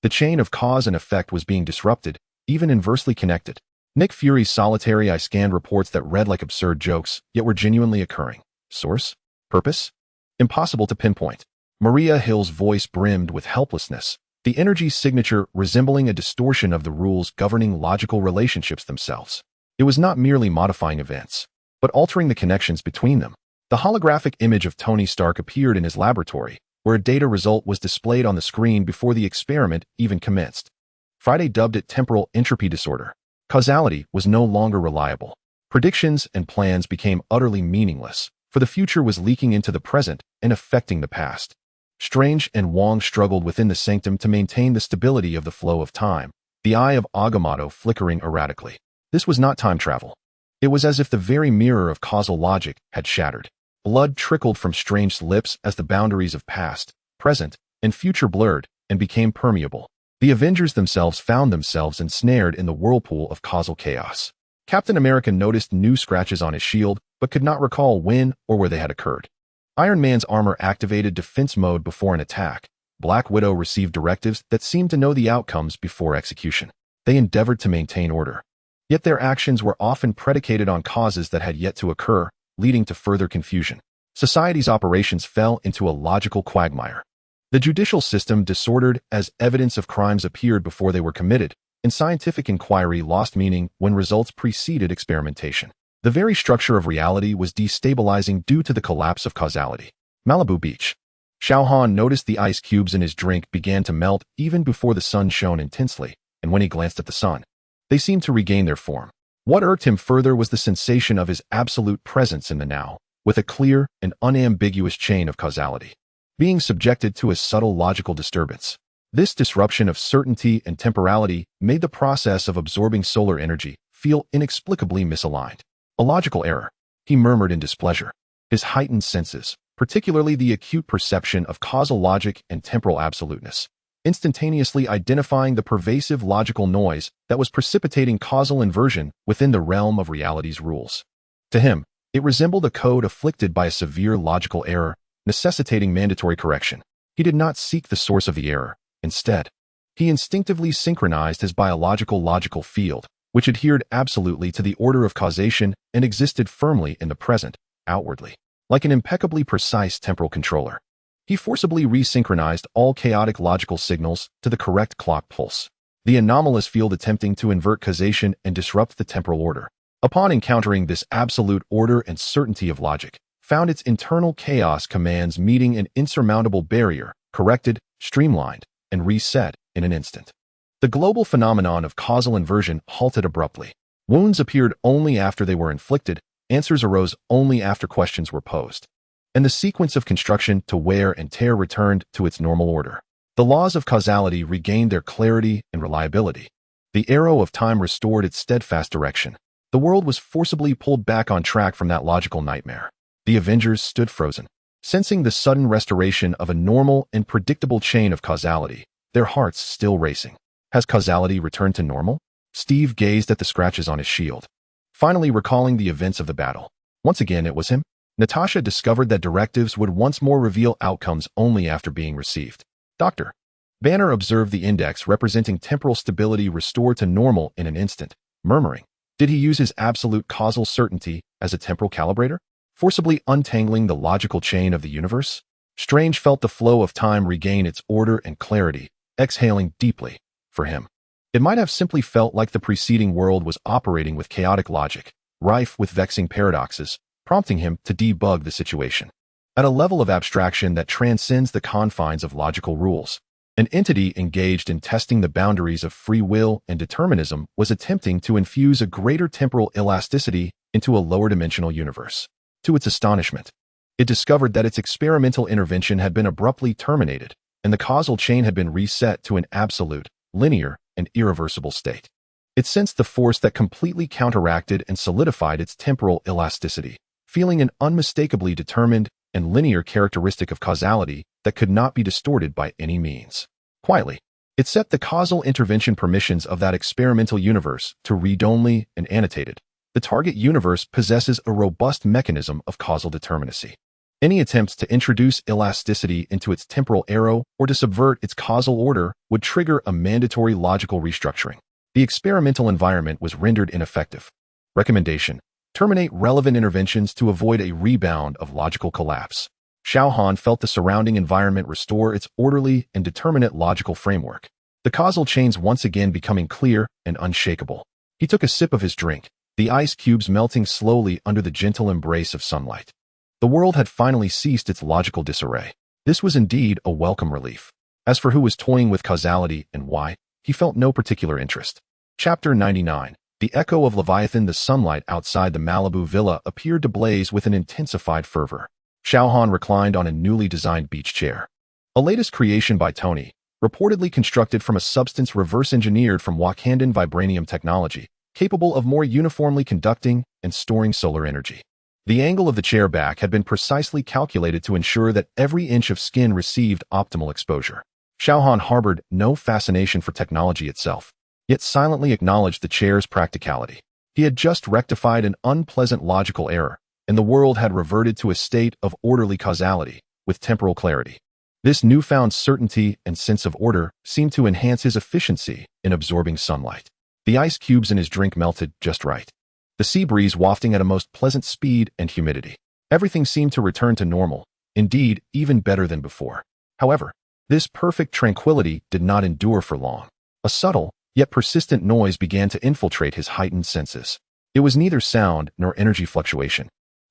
The chain of cause and effect was being disrupted, even inversely connected. Nick Fury's solitary eye scanned reports that read like absurd jokes, yet were genuinely occurring. Source? Purpose? Impossible to pinpoint. Maria Hill's voice brimmed with helplessness, the energy signature resembling a distortion of the rules governing logical relationships themselves. It was not merely modifying events, but altering the connections between them. The holographic image of Tony Stark appeared in his laboratory, where a data result was displayed on the screen before the experiment even commenced. Friday dubbed it temporal entropy disorder. Causality was no longer reliable. Predictions and plans became utterly meaningless, for the future was leaking into the present and affecting the past. Strange and Wong struggled within the sanctum to maintain the stability of the flow of time, the eye of Agamotto flickering erratically. This was not time travel. It was as if the very mirror of causal logic had shattered. Blood trickled from Strange's lips as the boundaries of past, present, and future blurred and became permeable. The Avengers themselves found themselves ensnared in the whirlpool of causal chaos. Captain America noticed new scratches on his shield, but could not recall when or where they had occurred. Iron Man's armor activated defense mode before an attack. Black Widow received directives that seemed to know the outcomes before execution. They endeavored to maintain order. Yet their actions were often predicated on causes that had yet to occur, leading to further confusion. Society's operations fell into a logical quagmire. The judicial system disordered as evidence of crimes appeared before they were committed, and scientific inquiry lost meaning when results preceded experimentation. The very structure of reality was destabilizing due to the collapse of causality. Malibu Beach. Xiao Han noticed the ice cubes in his drink began to melt even before the sun shone intensely, and when he glanced at the sun, they seemed to regain their form. What irked him further was the sensation of his absolute presence in the now, with a clear and unambiguous chain of causality, being subjected to a subtle logical disturbance. This disruption of certainty and temporality made the process of absorbing solar energy feel inexplicably misaligned. A logical error, he murmured in displeasure. His heightened senses, particularly the acute perception of causal logic and temporal absoluteness, instantaneously identifying the pervasive logical noise that was precipitating causal inversion within the realm of reality's rules. To him, it resembled a code afflicted by a severe logical error, necessitating mandatory correction. He did not seek the source of the error. Instead, he instinctively synchronized his biological logical field, which adhered absolutely to the order of causation and existed firmly in the present, outwardly. Like an impeccably precise temporal controller, he forcibly resynchronized all chaotic logical signals to the correct clock pulse. The anomalous field attempting to invert causation and disrupt the temporal order, upon encountering this absolute order and certainty of logic, found its internal chaos commands meeting an insurmountable barrier, corrected, streamlined, and reset in an instant. The global phenomenon of causal inversion halted abruptly. Wounds appeared only after they were inflicted, answers arose only after questions were posed, and the sequence of construction to wear and tear returned to its normal order. The laws of causality regained their clarity and reliability. The arrow of time restored its steadfast direction. The world was forcibly pulled back on track from that logical nightmare. The Avengers stood frozen, sensing the sudden restoration of a normal and predictable chain of causality, their hearts still racing. Has causality returned to normal? Steve gazed at the scratches on his shield, finally recalling the events of the battle. Once again, it was him. Natasha discovered that directives would once more reveal outcomes only after being received. Dr. Banner observed the index representing temporal stability restore to normal in an instant, murmuring, did he use his absolute causal certainty as a temporal calibrator? forcibly untangling the logical chain of the universe. Strange felt the flow of time regain its order and clarity, exhaling deeply. For him, it might have simply felt like the preceding world was operating with chaotic logic, rife with vexing paradoxes, prompting him to debug the situation. At a level of abstraction that transcends the confines of logical rules, an entity engaged in testing the boundaries of free will and determinism was attempting to infuse a greater temporal elasticity into a lower-dimensional universe. To its astonishment, it discovered that its experimental intervention had been abruptly terminated, and the causal chain had been reset to an absolute, linear, and irreversible state. It sensed the force that completely counteracted and solidified its temporal elasticity, feeling an unmistakably determined and linear characteristic of causality that could not be distorted by any means. Quietly, it set the causal intervention permissions of that experimental universe to read-only and annotated. The target universe possesses a robust mechanism of causal determinacy. Any attempts to introduce elasticity into its temporal arrow or to subvert its causal order would trigger a mandatory logical restructuring. The experimental environment was rendered ineffective. Recommendation: terminate relevant interventions to avoid a rebound of logical collapse. Xiao Han felt the surrounding environment restore its orderly and determinate logical framework, the causal chains once again becoming clear and unshakable. He took a sip of his drink, the ice cubes melting slowly under the gentle embrace of sunlight. The world had finally ceased its logical disarray. This was indeed a welcome relief. As for who was toying with causality and why, he felt no particular interest. Chapter 99. The echo of Leviathan. The sunlight outside the Malibu villa appeared to blaze with an intensified fervor. Xiao Han reclined on a newly designed beach chair. A latest creation by Tony, reportedly constructed from a substance reverse-engineered from Wakandan vibranium technology, capable of more uniformly conducting and storing solar energy. The angle of the chair back had been precisely calculated to ensure that every inch of skin received optimal exposure. Xiao Han harbored no fascination for technology itself, yet silently acknowledged the chair's practicality. He had just rectified an unpleasant logical error, and the world had reverted to a state of orderly causality, with temporal clarity. This newfound certainty and sense of order seemed to enhance his efficiency in absorbing sunlight. The ice cubes in his drink melted just right, the sea breeze wafting at a most pleasant speed and humidity. Everything seemed to return to normal, indeed, even better than before. However, this perfect tranquility did not endure for long. A subtle, yet persistent noise began to infiltrate his heightened senses. It was neither sound nor energy fluctuation,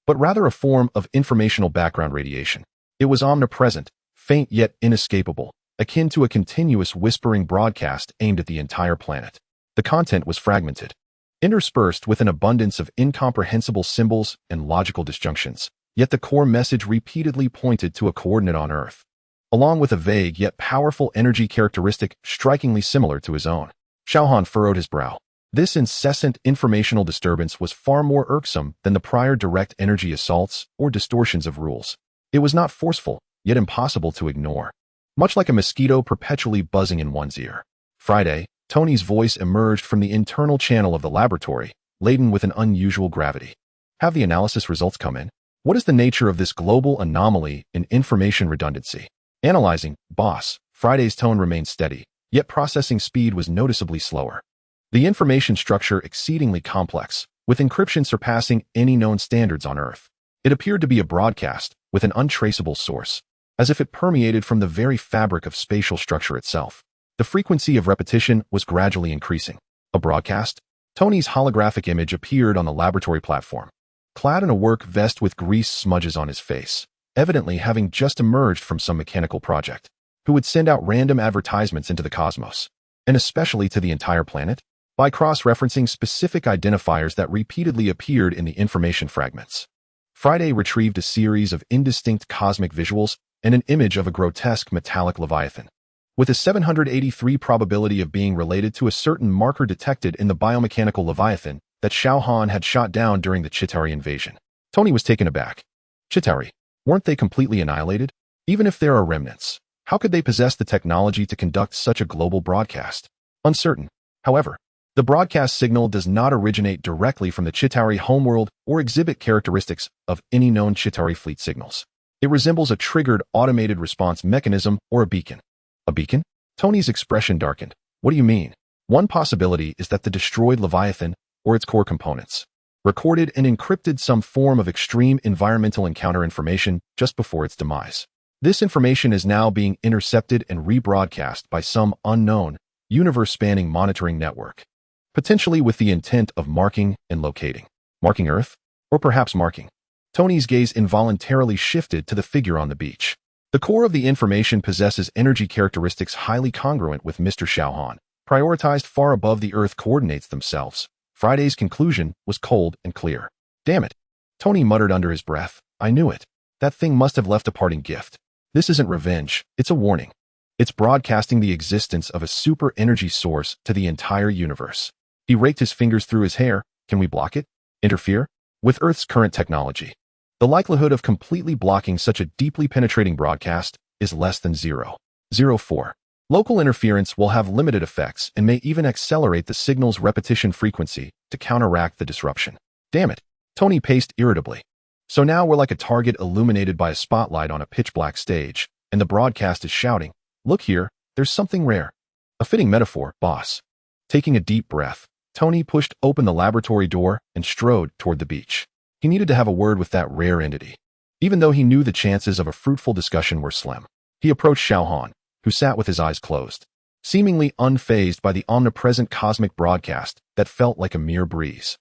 but rather a form of informational background radiation. It was omnipresent, faint yet inescapable, akin to a continuous whispering broadcast aimed at the entire planet. The content was fragmented, interspersed with an abundance of incomprehensible symbols and logical disjunctions, yet the core message repeatedly pointed to a coordinate on Earth, along with a vague yet powerful energy characteristic strikingly similar to his own. Xiao Han furrowed his brow. This incessant informational disturbance was far more irksome than the prior direct energy assaults or distortions of rules. It was not forceful, yet impossible to ignore, much like a mosquito perpetually buzzing in one's ear. Friday, Tony's voice emerged from the internal channel of the laboratory, laden with an unusual gravity. Have the analysis results come in? What is the nature of this global anomaly in information redundancy? Analyzing, boss. Friday's tone remained steady, yet processing speed was noticeably slower. The information structure exceedingly complex, with encryption surpassing any known standards on Earth. It appeared to be a broadcast, with an untraceable source, as if it permeated from the very fabric of spatial structure itself. The frequency of repetition was gradually increasing. A broadcast? Tony's holographic image appeared on the laboratory platform, clad in a work vest with grease smudges on his face, evidently having just emerged from some mechanical project, who would send out random advertisements into the cosmos, and especially to the entire planet, by cross-referencing specific identifiers that repeatedly appeared in the information fragments. Friday retrieved a series of indistinct cosmic visuals and an image of a grotesque metallic leviathan, with a 783 probability of being related to a certain marker detected in the biomechanical leviathan that Xiao Han had shot down during the Chitauri invasion. Tony was taken aback. Chitauri, weren't they completely annihilated? Even if there are remnants, how could they possess the technology to conduct such a global broadcast? Uncertain. However, the broadcast signal does not originate directly from the Chitauri homeworld or exhibit characteristics of any known Chitauri fleet signals. It resembles a triggered automated response mechanism or a beacon. A beacon? Tony's expression darkened. What do you mean? One possibility is that the destroyed Leviathan, or its core components, recorded and encrypted some form of extreme environmental encounter information just before its demise. This information is now being intercepted and rebroadcast by some unknown, universe-spanning monitoring network, potentially with the intent of marking and locating. Marking Earth? Or perhaps marking. Tony's gaze involuntarily shifted to the figure on the beach. The core of the information possesses energy characteristics highly congruent with Mr. Xiao Han, prioritized far above the Earth coordinates themselves. Friday's conclusion was cold and clear. Damn it. Tony muttered under his breath. I knew it. That thing must have left a parting gift. This isn't revenge, it's a warning. It's broadcasting the existence of a super energy source to the entire universe. He raked his fingers through his hair. Can we block it? Interfere? With Earth's current technology, the likelihood of completely blocking such a deeply penetrating broadcast is less than 0.04. Local interference will have limited effects and may even accelerate the signal's repetition frequency to counteract the disruption. Damn it. Tony paced irritably. So now we're like a target illuminated by a spotlight on a pitch-black stage, and the broadcast is shouting, look here, there's something rare. A fitting metaphor, boss. Taking a deep breath, Tony pushed open the laboratory door and strode toward the beach. He needed to have a word with that rare entity. Even though he knew the chances of a fruitful discussion were slim, he approached Xiao Han, who sat with his eyes closed, seemingly unfazed by the omnipresent cosmic broadcast that felt like a mere breeze.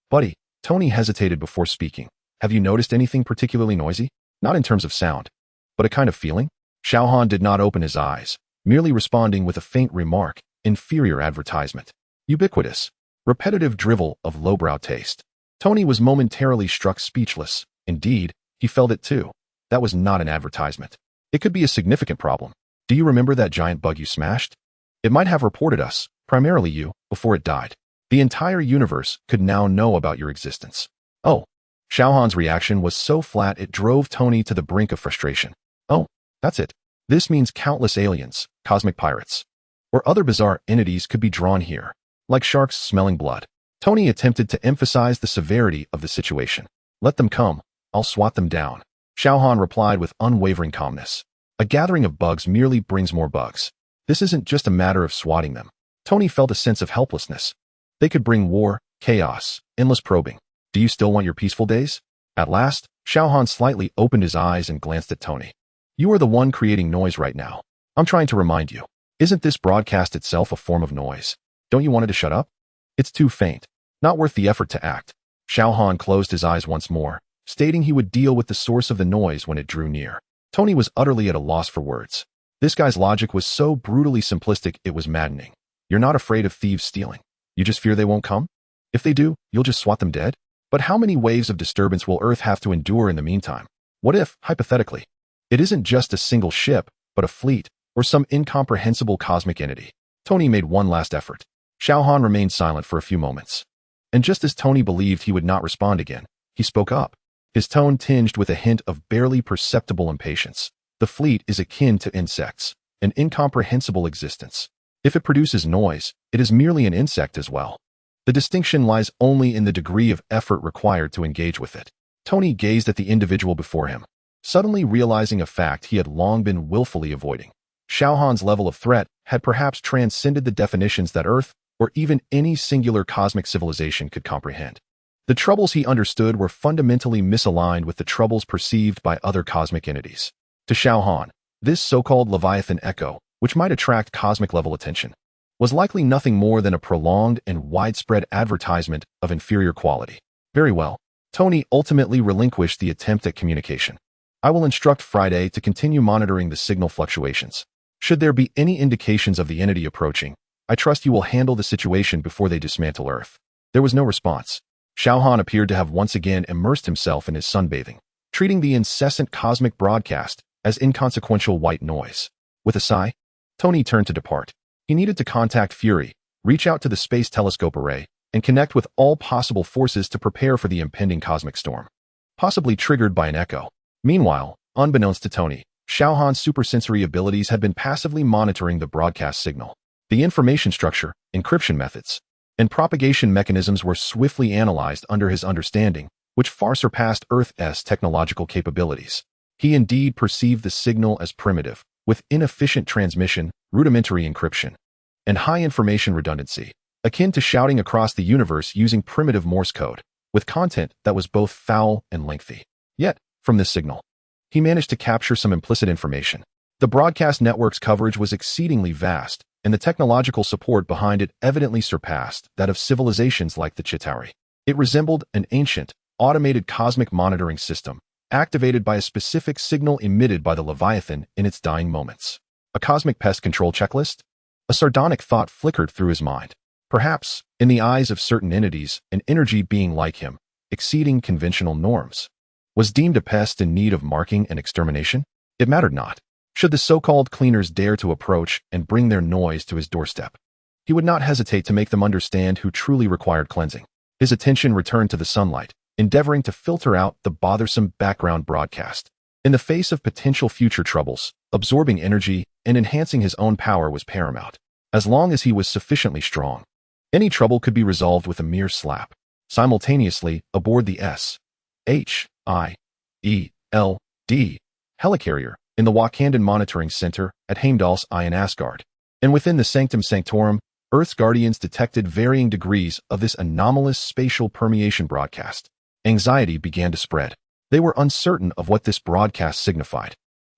Buddy, Tony hesitated before speaking. Have you noticed anything particularly noisy? Not in terms of sound, but a kind of feeling? Xiao Han did not open his eyes, merely responding with a faint remark, inferior advertisement. Ubiquitous, repetitive drivel of lowbrow taste. Tony was momentarily struck speechless. Indeed, he felt it too. That was not an advertisement. It could be a significant problem. Do you remember that giant bug you smashed? It might have reported us, primarily you, before it died. The entire universe could now know about your existence. Oh. Xiao Han's reaction was so flat it drove Tony to the brink of frustration. Oh, that's it. This means countless aliens, cosmic pirates, or other bizarre entities could be drawn here, like sharks smelling blood. Tony attempted to emphasize the severity of the situation. Let them come. I'll swat them down. Xiao Han replied with unwavering calmness. A gathering of bugs merely brings more bugs. This isn't just a matter of swatting them. Tony felt a sense of helplessness. They could bring war, chaos, endless probing. Do you still want your peaceful days? At last, Xiao Han slightly opened his eyes and glanced at Tony. You are the one creating noise right now. I'm trying to remind you. Isn't this broadcast itself a form of noise? Don't you want it to shut up? It's too faint. Not worth the effort to act. Xiao Han closed his eyes once more, stating he would deal with the source of the noise when it drew near. Tony was utterly at a loss for words. This guy's logic was so brutally simplistic it was maddening. You're not afraid of thieves stealing. You just fear they won't come? If they do, you'll just swat them dead? But how many waves of disturbance will Earth have to endure in the meantime? What if, hypothetically, it isn't just a single ship, but a fleet, or some incomprehensible cosmic entity? Tony made one last effort. Xiao Han remained silent for a few moments. And just as Tony believed he would not respond again, he spoke up. His tone tinged with a hint of barely perceptible impatience. The fleet is akin to insects, an incomprehensible existence. If it produces noise, it is merely an insect as well. The distinction lies only in the degree of effort required to engage with it. Tony gazed at the individual before him, suddenly realizing a fact he had long been willfully avoiding. Xiao Han's level of threat had perhaps transcended the definitions that Earth, or even any singular cosmic civilization could comprehend. The troubles he understood were fundamentally misaligned with the troubles perceived by other cosmic entities. To Xiao Han, this so-called Leviathan echo, which might attract cosmic-level attention, was likely nothing more than a prolonged and widespread advertisement of inferior quality. Very well. Tony ultimately relinquished the attempt at communication. I will instruct Friday to continue monitoring the signal fluctuations. Should there be any indications of the entity approaching, I trust you will handle the situation before they dismantle Earth. There was no response. Xiao Han appeared to have once again immersed himself in his sunbathing, treating the incessant cosmic broadcast as inconsequential white noise. With a sigh, Tony turned to depart. He needed to contact Fury, reach out to the Space Telescope Array, and connect with all possible forces to prepare for the impending cosmic storm, possibly triggered by an echo. Meanwhile, unbeknownst to Tony, Xiao Han's supersensory abilities had been passively monitoring the broadcast signal. The information structure, encryption methods, and propagation mechanisms were swiftly analyzed under his understanding, which far surpassed Earth's technological capabilities. He indeed perceived the signal as primitive, with inefficient transmission, rudimentary encryption, and high information redundancy, akin to shouting across the universe using primitive Morse code. with content that was both foul and lengthy. Yet, from this signal, he managed to capture some implicit information. The broadcast network's coverage was exceedingly vast, and the technological support behind it evidently surpassed that of civilizations like the Chitauri. It resembled an ancient, automated cosmic monitoring system, activated by a specific signal emitted by the Leviathan in its dying moments. A cosmic pest control checklist? A sardonic thought flickered through his mind. Perhaps, in the eyes of certain entities, an energy being like him, exceeding conventional norms, was deemed a pest in need of marking and extermination? It mattered not. Should the so-called cleaners dare to approach and bring their noise to his doorstep, he would not hesitate to make them understand who truly required cleansing. His attention returned to the sunlight, endeavoring to filter out the bothersome background broadcast. In the face of potential future troubles, absorbing energy and enhancing his own power was paramount. As long as he was sufficiently strong, any trouble could be resolved with a mere slap. Simultaneously, aboard the S.H.I.E.L.D. helicarrier, in the Wakandan Monitoring Center at Heimdall's Eye in Asgard, and within the Sanctum Sanctorum, Earth's guardians detected varying degrees of this anomalous spatial permeation broadcast. Anxiety began to spread. They were uncertain of what this broadcast signified.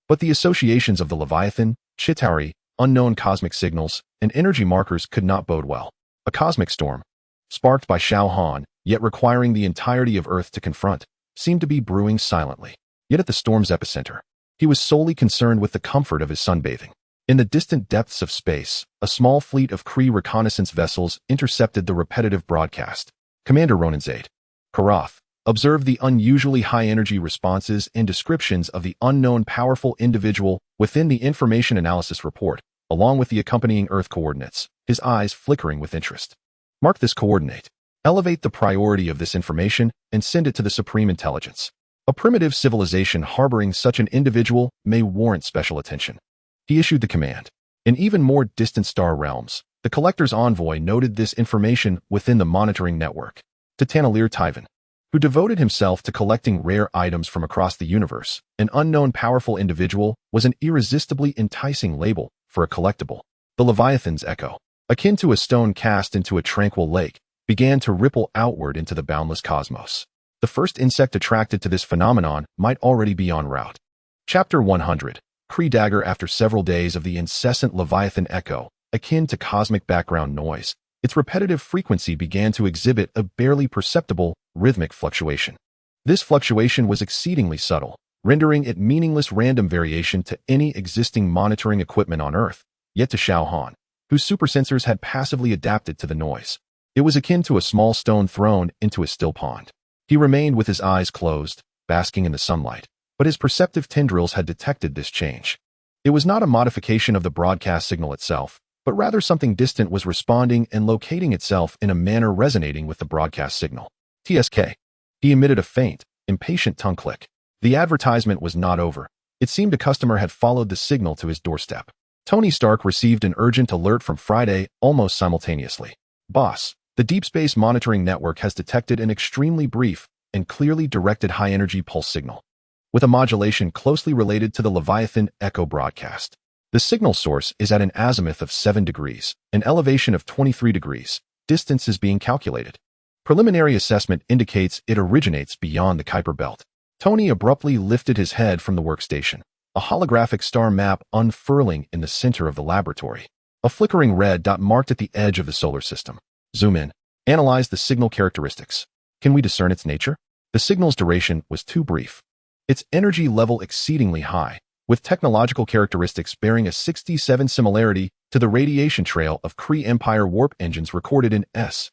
But the associations of the Leviathan, Chitauri, unknown cosmic signals, and energy markers could not bode well. A cosmic storm, sparked by Xiao Han, yet requiring the entirety of Earth to confront, seemed to be brewing silently. Yet at the storm's epicenter, he was solely concerned with the comfort of his sunbathing. In the distant depths of space, a small fleet of Kree reconnaissance vessels intercepted the repetitive broadcast. Commander Ronan's aide, Karath, observed the unusually high-energy responses and descriptions of the unknown powerful individual within the information analysis report, along with the accompanying Earth coordinates, his eyes flickering with interest. Mark this coordinate. Elevate the priority of this information and send it to the Supreme Intelligence. A primitive civilization harboring such an individual may warrant special attention. He issued the command. In even more distant star realms, the Collector's envoy noted this information within the monitoring network. To Tanalir Tyvan, who devoted himself to collecting rare items from across the universe, an unknown powerful individual was an irresistibly enticing label for a collectible. The Leviathan's echo, akin to a stone cast into a tranquil lake, began to ripple outward into the boundless cosmos. The first insect attracted to this phenomenon might already be en route. Chapter 100. Kree Dagger. After several days of the incessant Leviathan echo, akin to cosmic background noise, its repetitive frequency began to exhibit a barely perceptible, rhythmic fluctuation. This fluctuation was exceedingly subtle, rendering it meaningless random variation to any existing monitoring equipment on Earth, yet to Xiao Han, whose supersensors had passively adapted to the noise. It was akin to a small stone thrown into a still pond. He remained with his eyes closed, basking in the sunlight, but his perceptive tendrils had detected this change. It was not a modification of the broadcast signal itself, but rather something distant was responding and locating itself in a manner resonating with the broadcast signal. TSK. He emitted a faint, impatient tongue click. The advertisement was not over. It seemed a customer had followed the signal to his doorstep. Tony Stark received an urgent alert from Friday almost simultaneously. Boss, the Deep Space Monitoring Network has detected an extremely brief and clearly directed high-energy pulse signal, with a modulation closely related to the Leviathan echo broadcast. The signal source is at an azimuth of 7 degrees, an elevation of 23 degrees. Distance is being calculated. Preliminary assessment indicates it originates beyond the Kuiper Belt. Tony abruptly lifted his head from the workstation, a holographic star map unfurling in the center of the laboratory. A flickering red dot marked at the edge of the solar system. Zoom in. Analyze the signal characteristics. Can we discern its nature? The signal's duration was too brief. Its energy level exceedingly high, with technological characteristics bearing a 67 similarity to the radiation trail of Kree Empire warp engines recorded in S.H.I.E.L.D's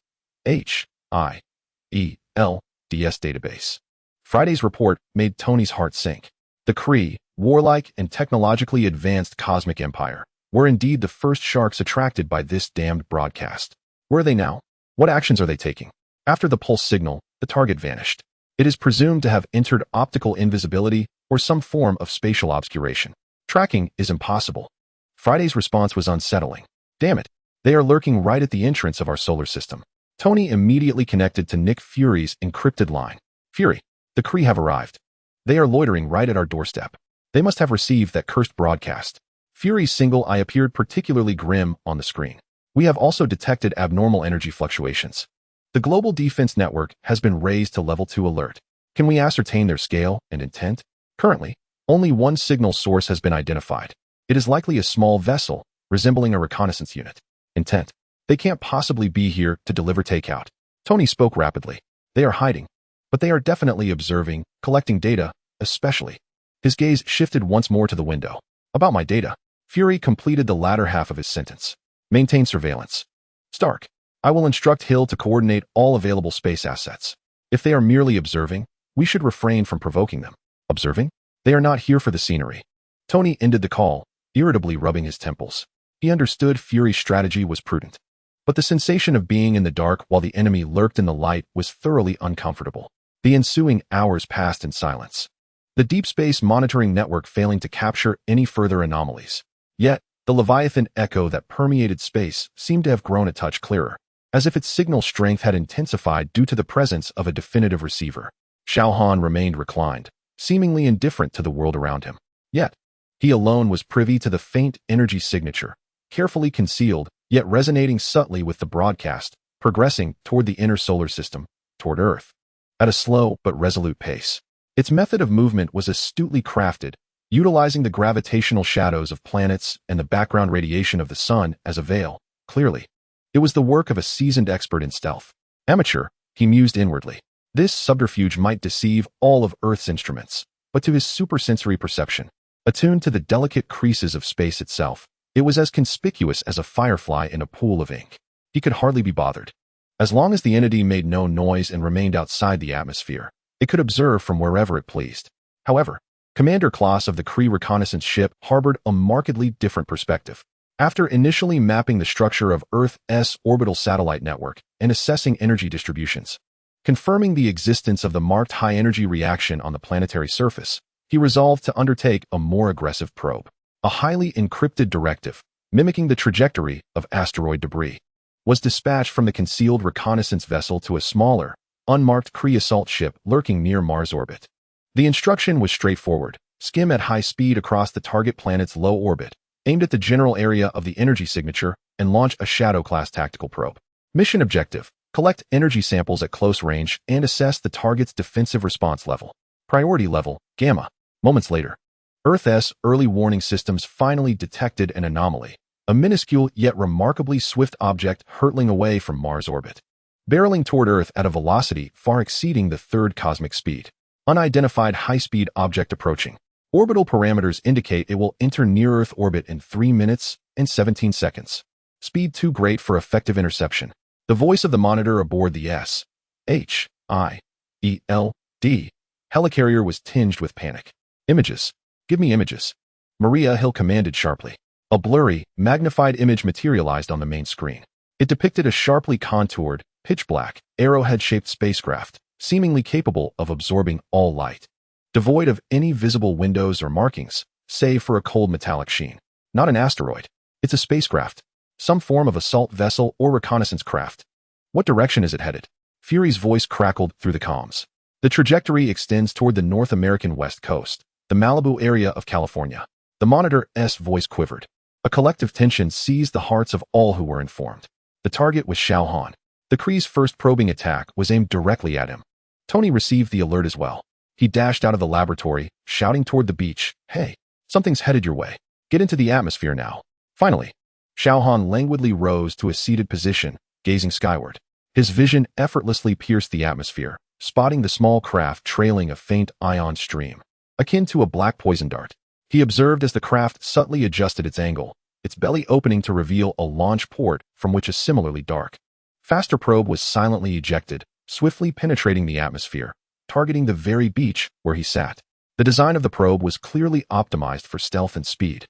database. Friday's report made Tony's heart sink. The Kree, warlike and technologically advanced cosmic empire, were indeed the first sharks attracted by this damned broadcast. Where are they now? What actions are they taking? After the pulse signal, the target vanished. It is presumed to have entered optical invisibility or some form of spatial obscuration. Tracking is impossible. Friday's response was unsettling. Damn it, they are lurking right at the entrance of our solar system. Tony immediately connected to Nick Fury's encrypted line. Fury, the Kree have arrived. They are loitering right at our doorstep. They must have received that cursed broadcast. Fury's single eye appeared particularly grim on the screen. We have also detected abnormal energy fluctuations. The global defense network has been raised to level 2 alert. Can we ascertain their scale and intent? Currently, only one signal source has been identified. It is likely a small vessel, resembling a reconnaissance unit. Intent. They can't possibly be here to deliver takeout. Tony spoke rapidly. They are hiding. But they are definitely observing, collecting data, especially. His gaze shifted once more to the window. About my data. Fury completed the latter half of his sentence. Maintain surveillance. Stark. I will instruct S.H.I.E.L.D to coordinate all available space assets. If they are merely observing, we should refrain from provoking them. Observing? They are not here for the scenery. Tony ended the call, irritably rubbing his temples. He understood Fury's strategy was prudent. But the sensation of being in the dark while the enemy lurked in the light was thoroughly uncomfortable. The ensuing hours passed in silence. The deep space monitoring network failing to capture any further anomalies. Yet, the Leviathan echo that permeated space seemed to have grown a touch clearer, as if its signal strength had intensified due to the presence of a definitive receiver. Xiao Han remained reclined, seemingly indifferent to the world around him. Yet, he alone was privy to the faint energy signature, carefully concealed, yet resonating subtly with the broadcast, progressing toward the inner solar system, toward Earth, at a slow but resolute pace. Its method of movement was astutely crafted, utilizing the gravitational shadows of planets and the background radiation of the sun as a veil. Clearly, it was the work of a seasoned expert in stealth. Amateur, he mused inwardly. This subterfuge might deceive all of Earth's instruments, but to his supersensory perception, attuned to the delicate creases of space itself, it was as conspicuous as a firefly in a pool of ink. He could hardly be bothered. As long as the entity made no noise and remained outside the atmosphere, it could observe from wherever it pleased. However, Commander Klaus of the Kree reconnaissance ship harbored a markedly different perspective. After initially mapping the structure of Earth's orbital satellite network and assessing energy distributions, confirming the existence of the marked high-energy reaction on the planetary surface, he resolved to undertake a more aggressive probe. A highly encrypted directive, mimicking the trajectory of asteroid debris, was dispatched from the concealed reconnaissance vessel to a smaller, unmarked Kree assault ship lurking near Mars orbit. The instruction was straightforward: skim at high speed across the target planet's low orbit, aimed at the general area of the energy signature, and launch a Shadow-class tactical probe. Mission objective: collect energy samples at close range and assess the target's defensive response level. Priority level, Gamma. Moments later, Earth's early warning systems finally detected an anomaly, a minuscule yet remarkably swift object hurtling away from Mars orbit, barreling toward Earth at a velocity far exceeding the third cosmic speed. Unidentified high-speed object approaching. Orbital parameters indicate it will enter near-Earth orbit in 3 minutes and 17 seconds. Speed too great for effective interception. The voice of the monitor aboard the S.H.I.E.L.D. helicarrier was tinged with panic. Images. Give me images. Maria Hill commanded sharply. A blurry, magnified image materialized on the main screen. It depicted a sharply contoured, pitch-black, arrowhead-shaped spacecraft, seemingly capable of absorbing all light. Devoid of any visible windows or markings, save for a cold metallic sheen. Not an asteroid. It's a spacecraft. Some form of assault vessel or reconnaissance craft. What direction is it headed? Fury's voice crackled through the comms. The trajectory extends toward the North American West Coast, the Malibu area of California. The monitor's voice quivered. A collective tension seized the hearts of all who were informed. The target was Xiao Han. The Kree's first probing attack was aimed directly at him. Tony received the alert as well. He dashed out of the laboratory, shouting toward the beach, "Hey, something's headed your way. Get into the atmosphere now." Finally, Xiao Han languidly rose to a seated position, gazing skyward. His vision effortlessly pierced the atmosphere, spotting the small craft trailing a faint ion stream, akin to a black poison dart. He observed as the craft subtly adjusted its angle, its belly opening to reveal a launch port from which a similarly dark, faster probe was silently ejected, swiftly penetrating the atmosphere, targeting the very beach where he sat. The design of the probe was clearly optimized for stealth and speed.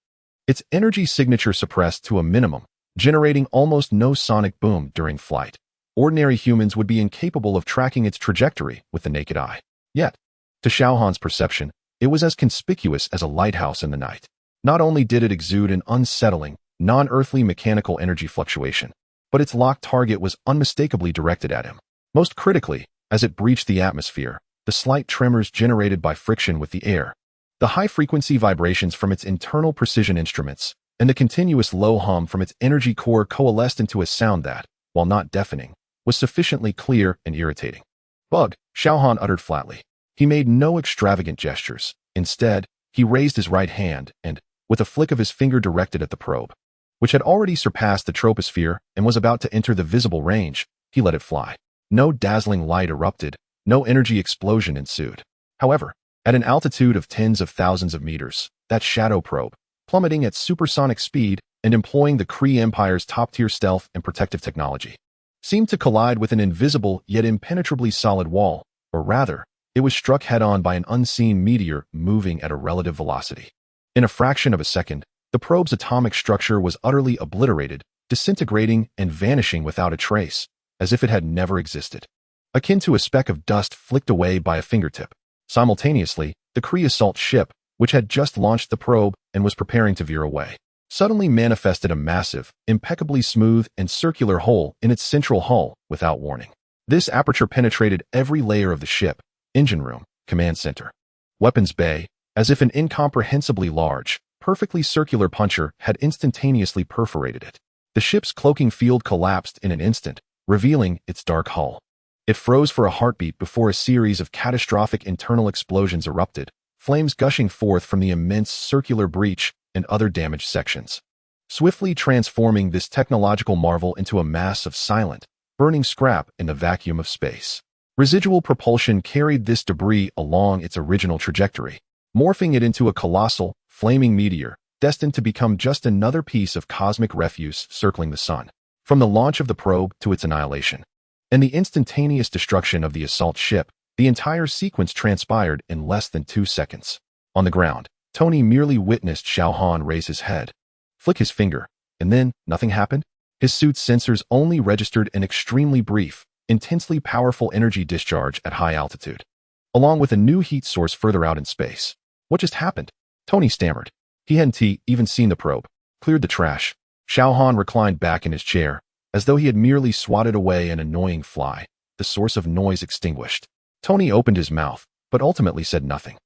Its energy signature suppressed to a minimum, generating almost no sonic boom during flight. Ordinary humans would be incapable of tracking its trajectory with the naked eye. Yet, to Xiao Han's perception, it was as conspicuous as a lighthouse in the night. Not only did it exude an unsettling, non-earthly mechanical energy fluctuation, but its locked target was unmistakably directed at him. Most critically, as it breached the atmosphere, the slight tremors generated by friction with the air, the high-frequency vibrations from its internal precision instruments, and the continuous low hum from its energy core coalesced into a sound that, while not deafening, was sufficiently clear and irritating. Bug, Xiao Han uttered flatly. He made no extravagant gestures. Instead, he raised his right hand and, with a flick of his finger directed at the probe, which had already surpassed the troposphere and was about to enter the visible range, he let it fly. No dazzling light erupted, no energy explosion ensued. However, at an altitude of tens of thousands of meters, that shadow probe, plummeting at supersonic speed and employing the Kree Empire's top-tier stealth and protective technology, seemed to collide with an invisible yet impenetrably solid wall, or rather, it was struck head-on by an unseen meteor moving at a relative velocity. In a fraction of a second, the probe's atomic structure was utterly obliterated, disintegrating and vanishing without a trace, as if it had never existed. Akin to a speck of dust flicked away by a fingertip. Simultaneously, the Kree assault ship, which had just launched the probe and was preparing to veer away, suddenly manifested a massive, impeccably smooth and circular hole in its central hull without warning. This aperture penetrated every layer of the ship: engine room, command center, weapons bay, as if an incomprehensibly large, perfectly circular puncher had instantaneously perforated it. The ship's cloaking field collapsed in an instant, revealing its dark hull. It froze for a heartbeat before a series of catastrophic internal explosions erupted, flames gushing forth from the immense circular breach and other damaged sections, swiftly transforming this technological marvel into a mass of silent, burning scrap in the vacuum of space. Residual propulsion carried this debris along its original trajectory, morphing it into a colossal, flaming meteor, destined to become just another piece of cosmic refuse circling the sun, from the launch of the probe to its annihilation. And the instantaneous destruction of the assault ship, the entire sequence transpired in less than 2 seconds. On the ground, Tony merely witnessed Xiao Han raise his head, flick his finger, and then nothing happened. His suit's sensors only registered an extremely brief, intensely powerful energy discharge at high altitude, along with a new heat source further out in space. What just happened? Tony stammered. He hadn't even seen the probe. Cleared the trash. Xiao Han reclined back in his chair, as though he had merely swatted away an annoying fly, the source of noise extinguished. Tony opened his mouth, but ultimately said nothing.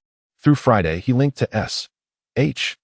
Through Friday, he linked to S.H.I.E.L.D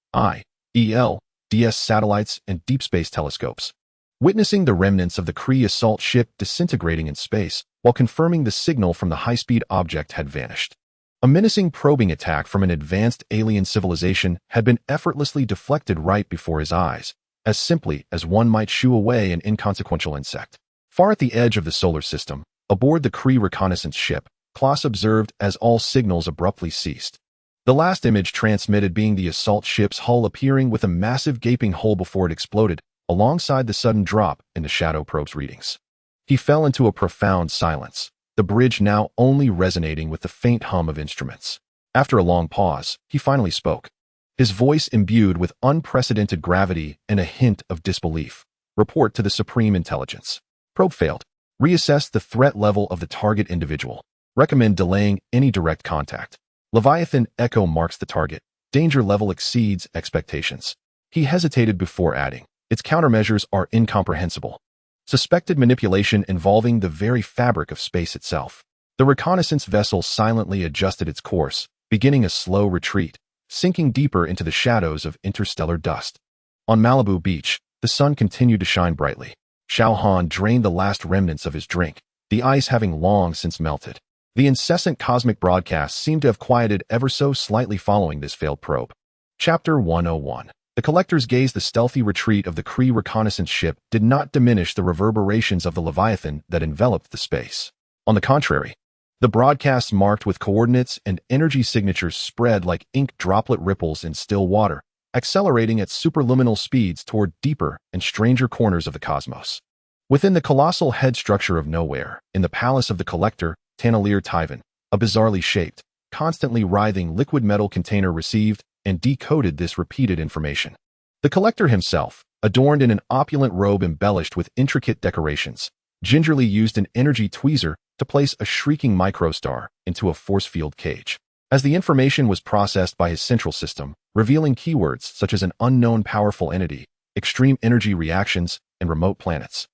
satellites and deep space telescopes, witnessing the remnants of the Kree assault ship disintegrating in space, while confirming the signal from the high-speed object had vanished. A menacing probing attack from an advanced alien civilization had been effortlessly deflected right before his eyes, as simply as one might shoo away an inconsequential insect. Far at the edge of the solar system, aboard the Kree reconnaissance ship, Klaus observed as all signals abruptly ceased. The last image transmitted being the assault ship's hull appearing with a massive gaping hole before it exploded, alongside the sudden drop in the shadow probe's readings. He fell into a profound silence, the bridge now only resonating with the faint hum of instruments. After a long pause, he finally spoke, his voice imbued with unprecedented gravity and a hint of disbelief. Report to the Supreme Intelligence. Probe failed. Reassess the threat level of the target individual. Recommend delaying any direct contact. Leviathan Echo marks the target. Danger level exceeds expectations. He hesitated before adding, its countermeasures are incomprehensible. Suspected manipulation involving the very fabric of space itself. The reconnaissance vessel silently adjusted its course, beginning a slow retreat, sinking deeper into the shadows of interstellar dust. On Malibu Beach, the sun continued to shine brightly. Xiao Han drained the last remnants of his drink, the ice having long since melted. The incessant cosmic broadcasts seemed to have quieted ever so slightly following this failed probe. Chapter 101. The collectors gazed. The stealthy retreat of the Kree reconnaissance ship did not diminish the reverberations of the Leviathan that enveloped the space. On the contrary, the broadcasts marked with coordinates and energy signatures spread like ink droplet ripples in still water, accelerating at superluminal speeds toward deeper and stranger corners of the cosmos. Within the colossal head structure of nowhere, in the palace of the collector, Tanalier Tyvan, a bizarrely shaped, constantly writhing liquid metal container received and decoded this repeated information. The collector himself, adorned in an opulent robe embellished with intricate decorations, gingerly used an energy tweezer to place a shrieking microstar into a force field cage. As the information was processed by his central system, revealing keywords such as an unknown powerful entity, extreme energy reactions, and remote planets,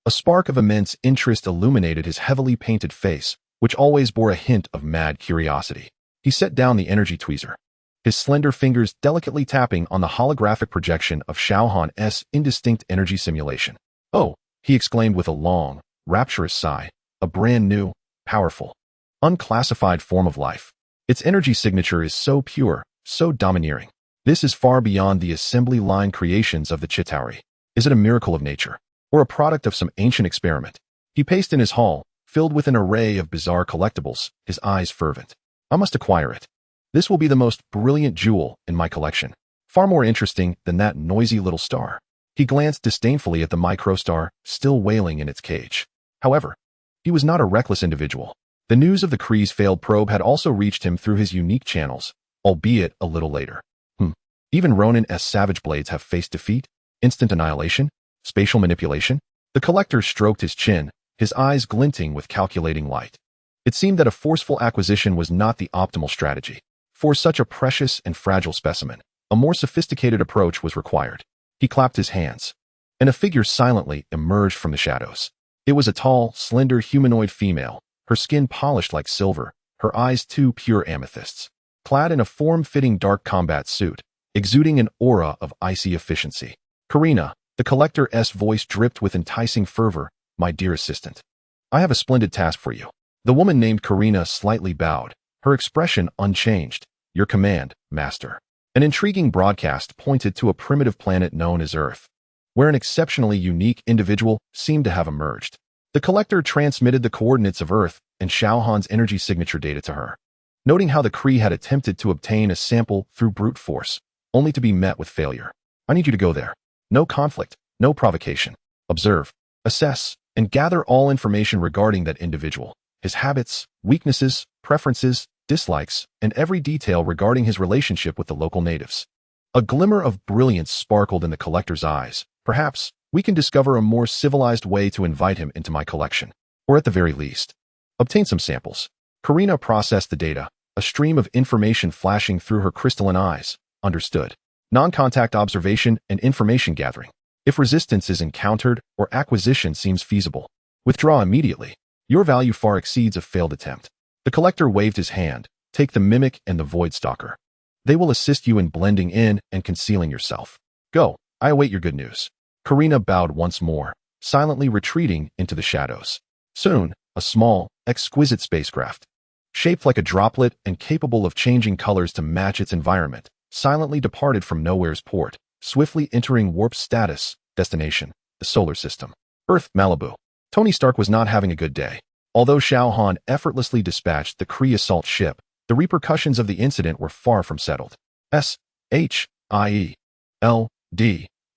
a spark of immense interest illuminated his heavily painted face, which always bore a hint of mad curiosity. He set down the energy tweezer, his slender fingers delicately tapping on the holographic projection of Xiao Han's indistinct energy simulation. Oh, he exclaimed with a long, rapturous sigh, a brand new, powerful, unclassified form of life. Its energy signature is so pure, so domineering. This is far beyond the assembly line creations of the Chitauri. Is it a miracle of nature, or a product of some ancient experiment? He paced in his hall, filled with an array of bizarre collectibles, his eyes fervent. I must acquire it. This will be the most brilliant jewel in my collection, far more interesting than that noisy little star. He glanced disdainfully at the microstar, still wailing in its cage. However, he was not a reckless individual. The news of the S.H.I.E.L.D. probe had also reached him through his unique channels, albeit a little later. Even Ronin S. Savage Blades have faced defeat, instant annihilation, spatial manipulation. The collector stroked his chin, his eyes glinting with calculating light. It seemed that a forceful acquisition was not the optimal strategy. For such a precious and fragile specimen, a more sophisticated approach was required. He clapped his hands, and a figure silently emerged from the shadows. It was a tall, slender humanoid female, her skin polished like silver, her eyes two pure amethysts. Clad in a form-fitting dark combat suit, exuding an aura of icy efficiency. Karina, the collector's voice dripped with enticing fervor, my dear assistant. I have a splendid task for you. The woman named Karina slightly bowed, her expression unchanged. Your command, master. An intriguing broadcast pointed to a primitive planet known as Earth, where an exceptionally unique individual seemed to have emerged. The collector transmitted the coordinates of Earth and Xiao Han's energy signature data to her. Noting how the Kree had attempted to obtain a sample through brute force, only to be met with failure. I need you to go there. No conflict, no provocation. Observe, assess, and gather all information regarding that individual, his habits, weaknesses, preferences, dislikes, and every detail regarding his relationship with the local natives. A glimmer of brilliance sparkled in the collector's eyes. Perhaps we can discover a more civilized way to invite him into my collection, or at the very least, obtain some samples. Karina processed the data, a stream of information flashing through her crystalline eyes. Understood. Non-contact observation and information gathering. If resistance is encountered or acquisition seems feasible, withdraw immediately. Your value far exceeds a failed attempt. The collector waved his hand. Take the mimic and the void stalker. They will assist you in blending in and concealing yourself. Go, I await your good news. Karina bowed once more, silently retreating into the shadows. Soon, a small, exquisite spacecraft, shaped like a droplet and capable of changing colors to match its environment, silently departed from Nowhere's port, swiftly entering warp status, destination, the solar system. Earth, Malibu. Tony Stark was not having a good day. Although Xiao Han effortlessly dispatched the Kree assault ship, the repercussions of the incident were far from settled. S.H.I.E.L.D,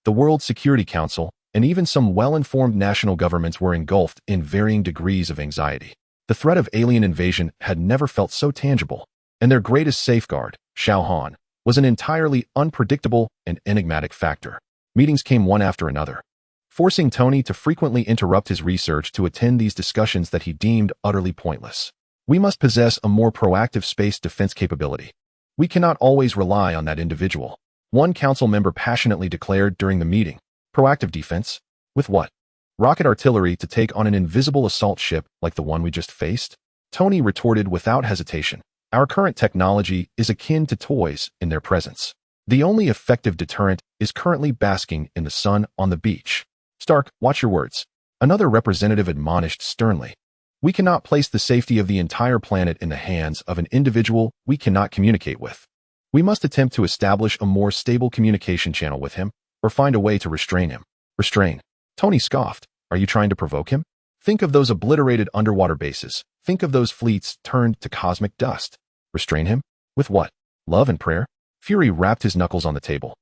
the World Security Council, and even some well-informed national governments were engulfed in varying degrees of anxiety. The threat of alien invasion had never felt so tangible, and their greatest safeguard, Xiao Han, was an entirely unpredictable and enigmatic factor. Meetings came one after another, forcing Tony to frequently interrupt his research to attend these discussions that he deemed utterly pointless. We must possess a more proactive space defense capability. We cannot always rely on that individual, one council member passionately declared during the meeting. Proactive defense? With what? Rocket artillery to take on an invisible assault ship like the one we just faced? Tony retorted without hesitation. Our current technology is akin to toys in their presence. The only effective deterrent is currently basking in the sun on the beach. Stark, watch your words. Another representative admonished sternly. We cannot place the safety of the entire planet in the hands of an individual we cannot communicate with. We must attempt to establish a more stable communication channel with him, or find a way to restrain him. Restrain. Tony scoffed. Are you trying to provoke him? Think of those obliterated underwater bases. Think of those fleets turned to cosmic dust. Restrain him? With what? Love and prayer? Fury rapped his knuckles on the table,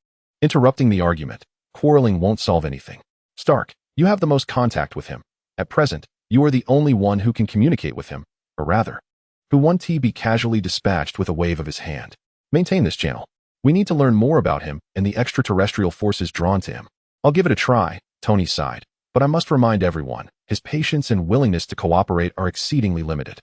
interrupting the argument. Quarreling won't solve anything. Stark, you have the most contact with him. At present, you are the only one who can communicate with him, or rather, who won't be casually dispatched with a wave of his hand. Maintain this channel. We need to learn more about him and the extraterrestrial forces drawn to him. I'll give it a try, Tony sighed, but I must remind everyone, his patience and willingness to cooperate are exceedingly limited.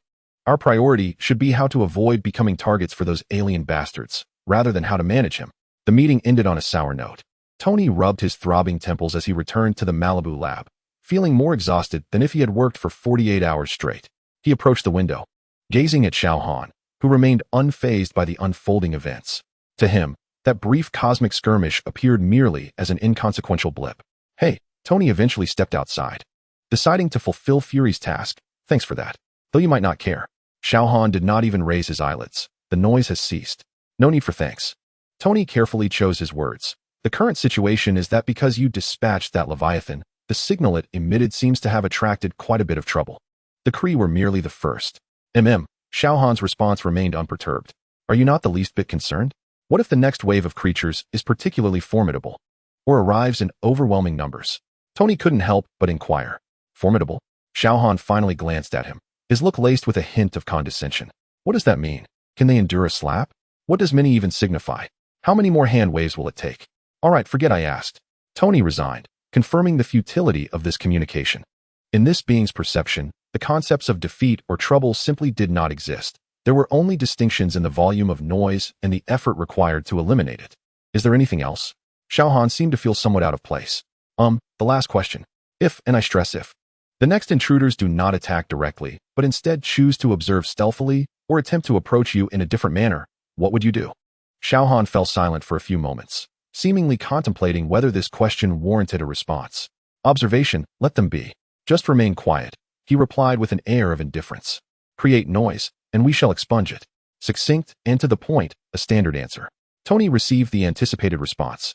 Our priority should be how to avoid becoming targets for those alien bastards, rather than how to manage him. The meeting ended on a sour note. Tony rubbed his throbbing temples as he returned to the Malibu lab, feeling more exhausted than if he had worked for 48 hours straight. He approached the window, gazing at Xiao Han, who remained unfazed by the unfolding events. To him, that brief cosmic skirmish appeared merely as an inconsequential blip. Hey, Tony eventually stepped outside. deciding to fulfill Fury's task. Thanks for that. Though you might not care. Xiao Han did not even raise his eyelids. The noise has ceased. No need for thanks. Tony carefully chose his words. The current situation is that because you dispatched that Leviathan, the signal it emitted seems to have attracted quite a bit of trouble. The Kree were merely the first. Xiao Han's response remained unperturbed. Are you not the least bit concerned? What if the next wave of creatures is particularly formidable, or arrives in overwhelming numbers? Tony couldn't help but inquire. Formidable? Xiao Han finally glanced at him, his look laced with a hint of condescension. What does that mean? Can they endure a slap? What does many even signify? How many more hand waves will it take? All right, forget I asked. Tony resigned, confirming the futility of this communication. In this being's perception, the concepts of defeat or trouble simply did not exist. There were only distinctions in the volume of noise and the effort required to eliminate it. Is there anything else? Xiao Han seemed to feel somewhat out of place. The last question. If, and I stress if, the next intruders do not attack directly, but instead choose to observe stealthily or attempt to approach you in a different manner, what would you do? Xiao Han fell silent for a few moments, seemingly contemplating whether this question warranted a response. Observation, let them be. Just remain quiet, he replied with an air of indifference. Create noise, and we shall expunge it. Succinct and to the point, a standard answer. Tony received the anticipated response.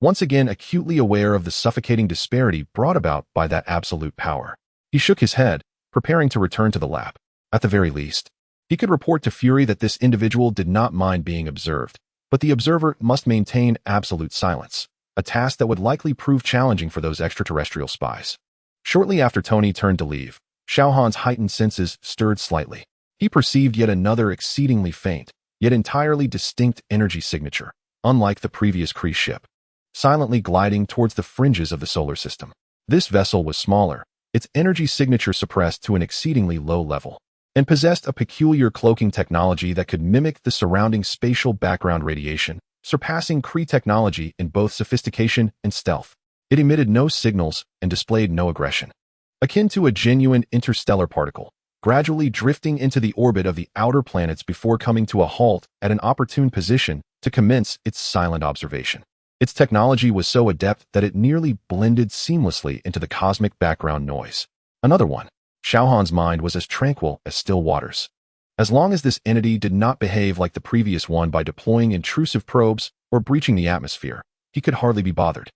Once again acutely aware of the suffocating disparity brought about by that absolute power. He shook his head, preparing to return to the lab. At the very least, he could report to Fury that this individual did not mind being observed, but the observer must maintain absolute silence, a task that would likely prove challenging for those extraterrestrial spies. Shortly after Tony turned to leave, Xiao Han's heightened senses stirred slightly. He perceived yet another exceedingly faint, yet entirely distinct energy signature, unlike the previous Kree ship, silently gliding towards the fringes of the solar system. This vessel was smaller, its energy signature suppressed to an exceedingly low level, and possessed a peculiar cloaking technology that could mimic the surrounding spatial background radiation, surpassing Kree technology in both sophistication and stealth. It emitted no signals and displayed no aggression. Akin to a genuine interstellar particle, gradually drifting into the orbit of the outer planets before coming to a halt at an opportune position to commence its silent observation. Its technology was so adept that it nearly blended seamlessly into the cosmic background noise. Another one. Xiao Han's mind was as tranquil as still waters. As long as this entity did not behave like the previous one by deploying intrusive probes or breaching the atmosphere, he could hardly be bothered.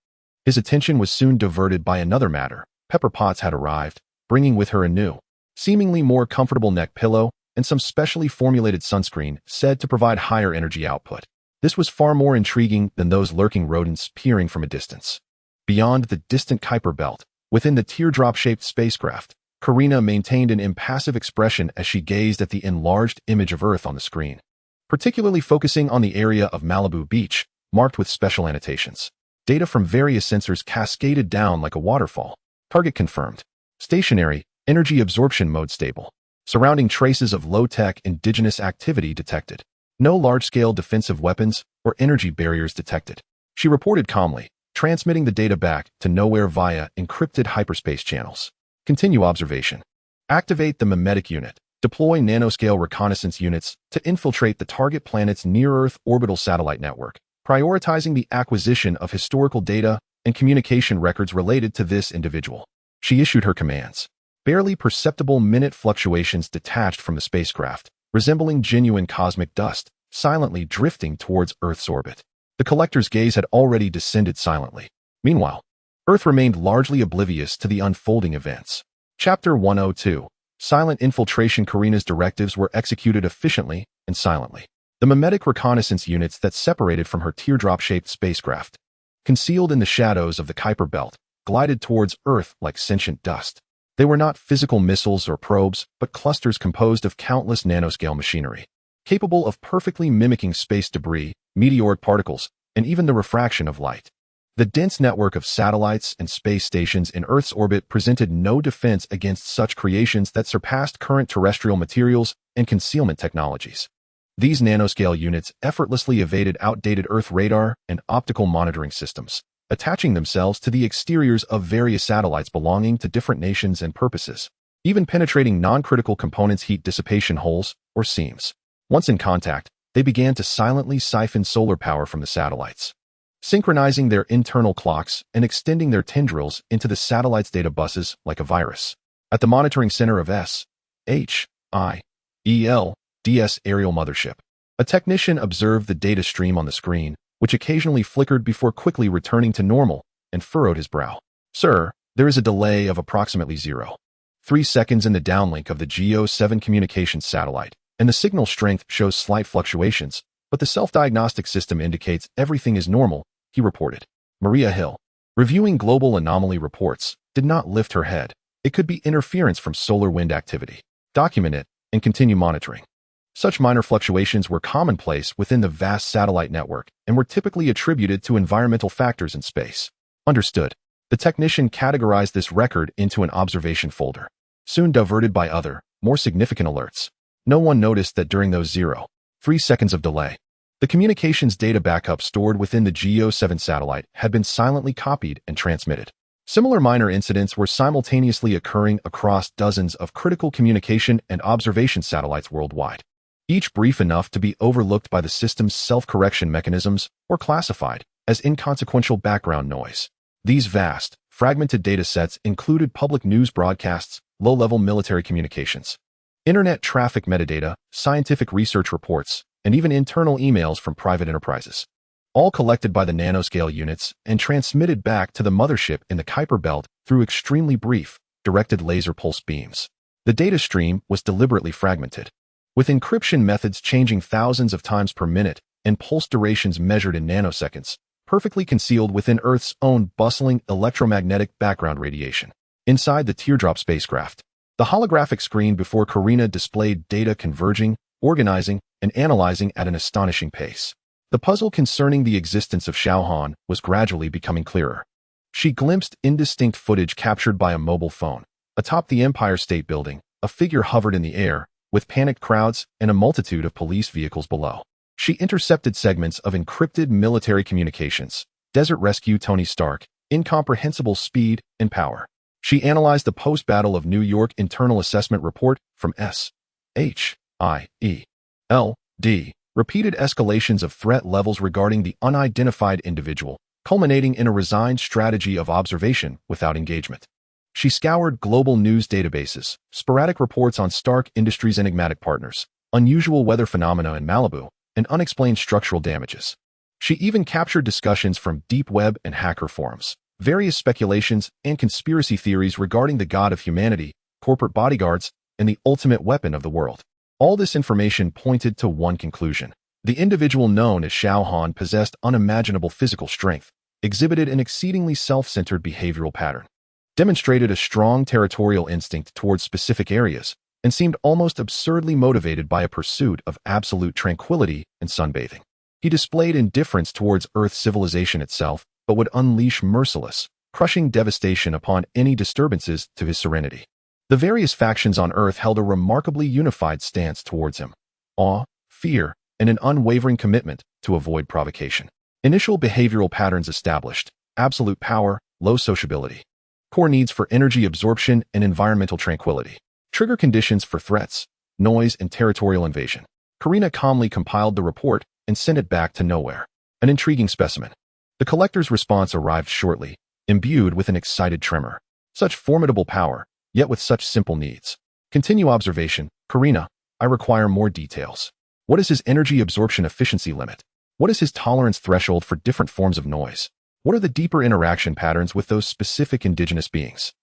His attention was soon diverted by another matter. Pepper Potts had arrived, bringing with her a new, seemingly more comfortable neck pillow and some specially formulated sunscreen said to provide higher energy output. This was far more intriguing than those lurking rodents peering from a distance. Beyond the distant Kuiper belt, within the teardrop-shaped spacecraft, Karina maintained an impassive expression as she gazed at the enlarged image of Earth on the screen, particularly focusing on the area of Malibu Beach, marked with special annotations. Data from various sensors cascaded down like a waterfall. Target confirmed. Stationary, energy absorption mode stable. Surrounding traces of low-tech indigenous activity detected. No large-scale defensive weapons or energy barriers detected. She reported calmly, transmitting the data back to nowhere via encrypted hyperspace channels. Continue observation. Activate the mimetic unit. Deploy nanoscale reconnaissance units to infiltrate the target planet's near-Earth orbital satellite network, prioritizing the acquisition of historical data and communication records related to this individual. She issued her commands. Barely perceptible minute fluctuations detached from the spacecraft, resembling genuine cosmic dust, silently drifting towards Earth's orbit. The collector's gaze had already descended silently. Meanwhile, Earth remained largely oblivious to the unfolding events. Chapter 102. Silent infiltration. Karina's directives were executed efficiently and silently. The mimetic reconnaissance units that separated from her teardrop-shaped spacecraft, concealed in the shadows of the Kuiper belt, glided towards Earth like sentient dust. They were not physical missiles or probes, but clusters composed of countless nanoscale machinery, capable of perfectly mimicking space debris, meteoric particles, and even the refraction of light. The dense network of satellites and space stations in Earth's orbit presented no defense against such creations that surpassed current terrestrial materials and concealment technologies. These nanoscale units effortlessly evaded outdated Earth radar and optical monitoring systems, attaching themselves to the exteriors of various satellites belonging to different nations and purposes, even penetrating non-critical components' heat dissipation holes or seams. Once in contact, they began to silently siphon solar power from the satellites. synchronizing their internal clocks and extending their tendrils into the satellite's data buses like a virus. At the monitoring center of S.H.I.E.L.D's aerial mothership, a technician observed the data stream on the screen, which occasionally flickered before quickly returning to normal, and furrowed his brow. "Sir, there is a delay of approximately 0.3 seconds in the downlink of the GEO-7 communications satellite, and the signal strength shows slight fluctuations, but the self-diagnostic system indicates everything is normal," he reported. Maria Hill, reviewing global anomaly reports, did not lift her head. It could be interference from solar wind activity. Document it and continue monitoring. Such minor fluctuations were commonplace within the vast satellite network and were typically attributed to environmental factors in space. Understood. The technician categorized this record into an observation folder, soon diverted by other, more significant alerts. No one noticed that during those 0.3 seconds of delay, the communications data backup stored within the GEO-7 satellite had been silently copied and transmitted. Similar minor incidents were simultaneously occurring across dozens of critical communication and observation satellites worldwide, each brief enough to be overlooked by the system's self-correction mechanisms or classified as inconsequential background noise. These vast, fragmented data sets included public news broadcasts, low-level military communications, internet traffic metadata, scientific research reports, and even internal emails from private enterprises, all collected by the nanoscale units and transmitted back to the mothership in the Kuiper Belt through extremely brief, directed laser pulse beams. The data stream was deliberately fragmented, with encryption methods changing thousands of times per minute and pulse durations measured in nanoseconds, perfectly concealed within Earth's own bustling electromagnetic background radiation. Inside the Teardrop spacecraft, the holographic screen before Karina displayed data converging, organizing, and analyzing at an astonishing pace. The puzzle concerning the existence of Xiao Han was gradually becoming clearer. She glimpsed indistinct footage captured by a mobile phone. Atop the Empire State Building, a figure hovered in the air, with panicked crowds and a multitude of police vehicles below. She intercepted segments of encrypted military communications, Desert Rescue Tony Stark, incomprehensible speed and power. She analyzed the post-Battle of New York internal assessment report from S.H.I.E.L.D, repeated escalations of threat levels regarding the unidentified individual, culminating in a resigned strategy of observation without engagement. She scoured global news databases, sporadic reports on Stark Industries' enigmatic partners, unusual weather phenomena in Malibu, and unexplained structural damages. She even captured discussions from deep web and hacker forums, various speculations and conspiracy theories regarding the god of humanity, corporate bodyguards, and the ultimate weapon of the world. All this information pointed to one conclusion. The individual known as Xiao Han possessed unimaginable physical strength, exhibited an exceedingly self-centered behavioral pattern, demonstrated a strong territorial instinct towards specific areas, and seemed almost absurdly motivated by a pursuit of absolute tranquility and sunbathing. He displayed indifference towards Earth civilization itself, but would unleash merciless, crushing devastation upon any disturbances to his serenity. The various factions on Earth held a remarkably unified stance towards him: awe, fear, and an unwavering commitment to avoid provocation. Initial behavioral patterns established: absolute power, low sociability. Core needs for energy absorption and environmental tranquility. Trigger conditions for threats, noise, and territorial invasion. Karina calmly compiled the report and sent it back to nowhere. An intriguing specimen. The collector's response arrived shortly, imbued with an excited tremor. Such formidable power, yet with such simple needs. Continue observation. Karina, I require more details. What is his energy absorption efficiency limit? What is his tolerance threshold for different forms of noise? What are the deeper interaction patterns with those specific indigenous beings?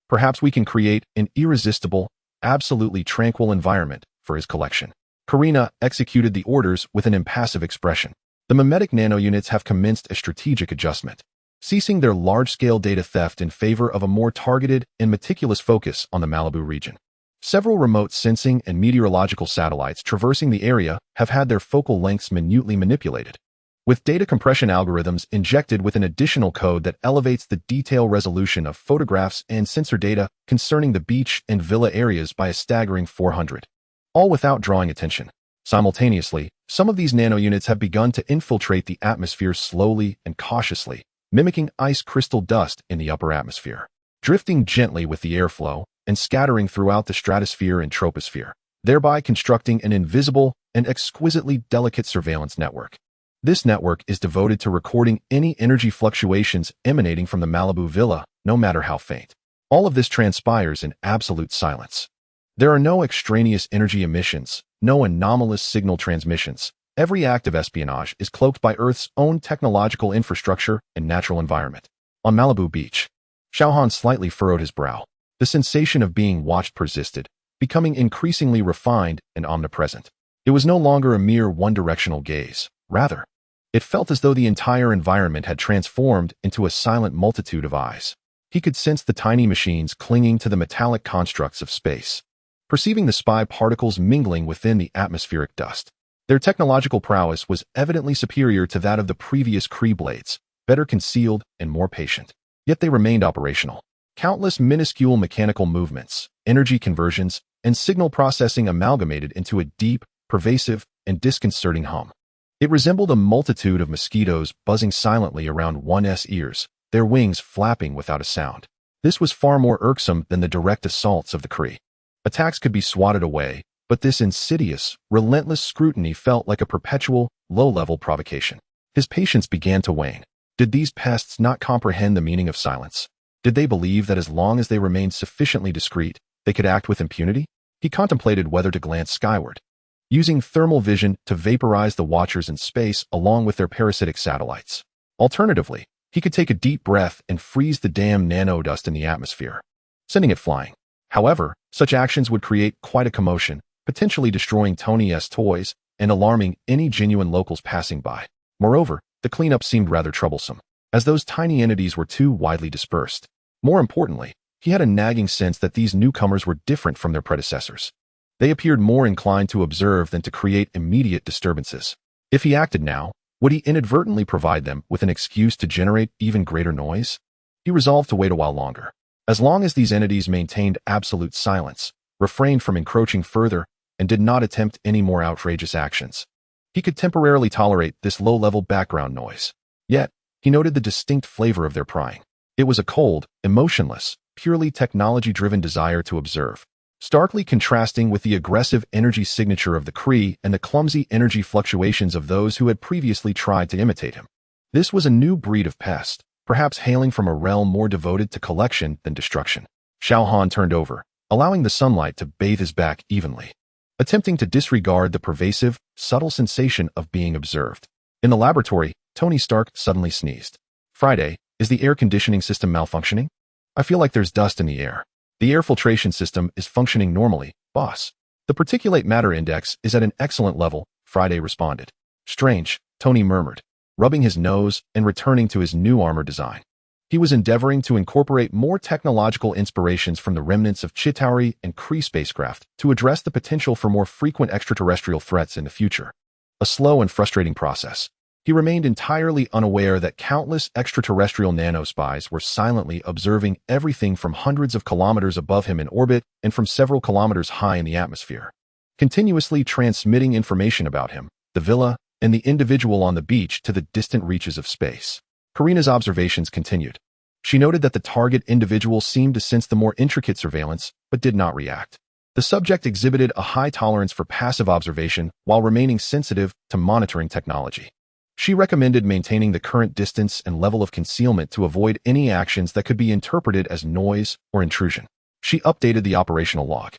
Perhaps we can create an irresistible, absolutely tranquil environment for his collection. Karina executed the orders with an impassive expression. The mimetic nanounits have commenced a strategic adjustment, ceasing their large-scale data theft in favor of a more targeted and meticulous focus on the Malibu region. Several remote sensing and meteorological satellites traversing the area have had their focal lengths minutely manipulated, with data compression algorithms injected with an additional code that elevates the detail resolution of photographs and sensor data concerning the beach and villa areas by a staggering 400, all without drawing attention. Simultaneously, some of these nanounits have begun to infiltrate the atmosphere slowly and cautiously, mimicking ice crystal dust in the upper atmosphere, drifting gently with the airflow and scattering throughout the stratosphere and troposphere, thereby constructing an invisible and exquisitely delicate surveillance network. This network is devoted to recording any energy fluctuations emanating from the Malibu villa, no matter how faint. All of this transpires in absolute silence. There are no extraneous energy emissions, no anomalous signal transmissions. Every act of espionage is cloaked by Earth's own technological infrastructure and natural environment. On Malibu Beach, Xiao Han slightly furrowed his brow. The sensation of being watched persisted, becoming increasingly refined and omnipresent. It was no longer a mere one-directional gaze. Rather, it felt as though the entire environment had transformed into a silent multitude of eyes. He could sense the tiny machines clinging to the metallic constructs of space, perceiving the spy particles mingling within the atmospheric dust. Their technological prowess was evidently superior to that of the previous Kree blades, better concealed and more patient. Yet they remained operational. Countless minuscule mechanical movements, energy conversions, and signal processing amalgamated into a deep, pervasive, and disconcerting hum. It resembled a multitude of mosquitoes buzzing silently around one's ears, their wings flapping without a sound. This was far more irksome than the direct assaults of the Kree. Attacks could be swatted away, but this insidious, relentless scrutiny felt like a perpetual, low-level provocation. His patience began to wane. Did these pests not comprehend the meaning of silence? Did they believe that as long as they remained sufficiently discreet, they could act with impunity? He contemplated whether to glance skyward, using thermal vision to vaporize the watchers in space along with their parasitic satellites. Alternatively, he could take a deep breath and freeze the damn nanodust in the atmosphere, sending it flying. However, such actions would create quite a commotion, potentially destroying Tony's toys and alarming any genuine locals passing by. Moreover, the cleanup seemed rather troublesome, as those tiny entities were too widely dispersed. More importantly, he had a nagging sense that these newcomers were different from their predecessors. They appeared more inclined to observe than to create immediate disturbances. If he acted now, would he inadvertently provide them with an excuse to generate even greater noise? He resolved to wait a while longer. As long as these entities maintained absolute silence, refrained from encroaching further, and did not attempt any more outrageous actions, he could temporarily tolerate this low-level background noise. Yet, he noted the distinct flavor of their prying. It was a cold, emotionless, purely technology-driven desire to observe, starkly contrasting with the aggressive energy signature of the Kree and the clumsy energy fluctuations of those who had previously tried to imitate him. This was a new breed of pest, perhaps hailing from a realm more devoted to collection than destruction. Xiao Han turned over, allowing the sunlight to bathe his back evenly, attempting to disregard the pervasive, subtle sensation of being observed. In the laboratory, Tony Stark suddenly sneezed. Friday, is the air conditioning system malfunctioning? I feel like there's dust in the air. The air filtration system is functioning normally, boss. The particulate matter index is at an excellent level, Friday responded. Strange, Tony murmured, rubbing his nose and returning to his new armor design. He was endeavoring to incorporate more technological inspirations from the remnants of Chitauri and Kree spacecraft to address the potential for more frequent extraterrestrial threats in the future. A slow and frustrating process. He remained entirely unaware that countless extraterrestrial nanospies were silently observing everything from hundreds of kilometers above him in orbit and from several kilometers high in the atmosphere, continuously transmitting information about him, the villa, and the individual on the beach to the distant reaches of space. Karina's observations continued. She noted that the target individual seemed to sense the more intricate surveillance, but did not react. The subject exhibited a high tolerance for passive observation while remaining sensitive to monitoring technology. She recommended maintaining the current distance and level of concealment to avoid any actions that could be interpreted as noise or intrusion. She updated the operational log.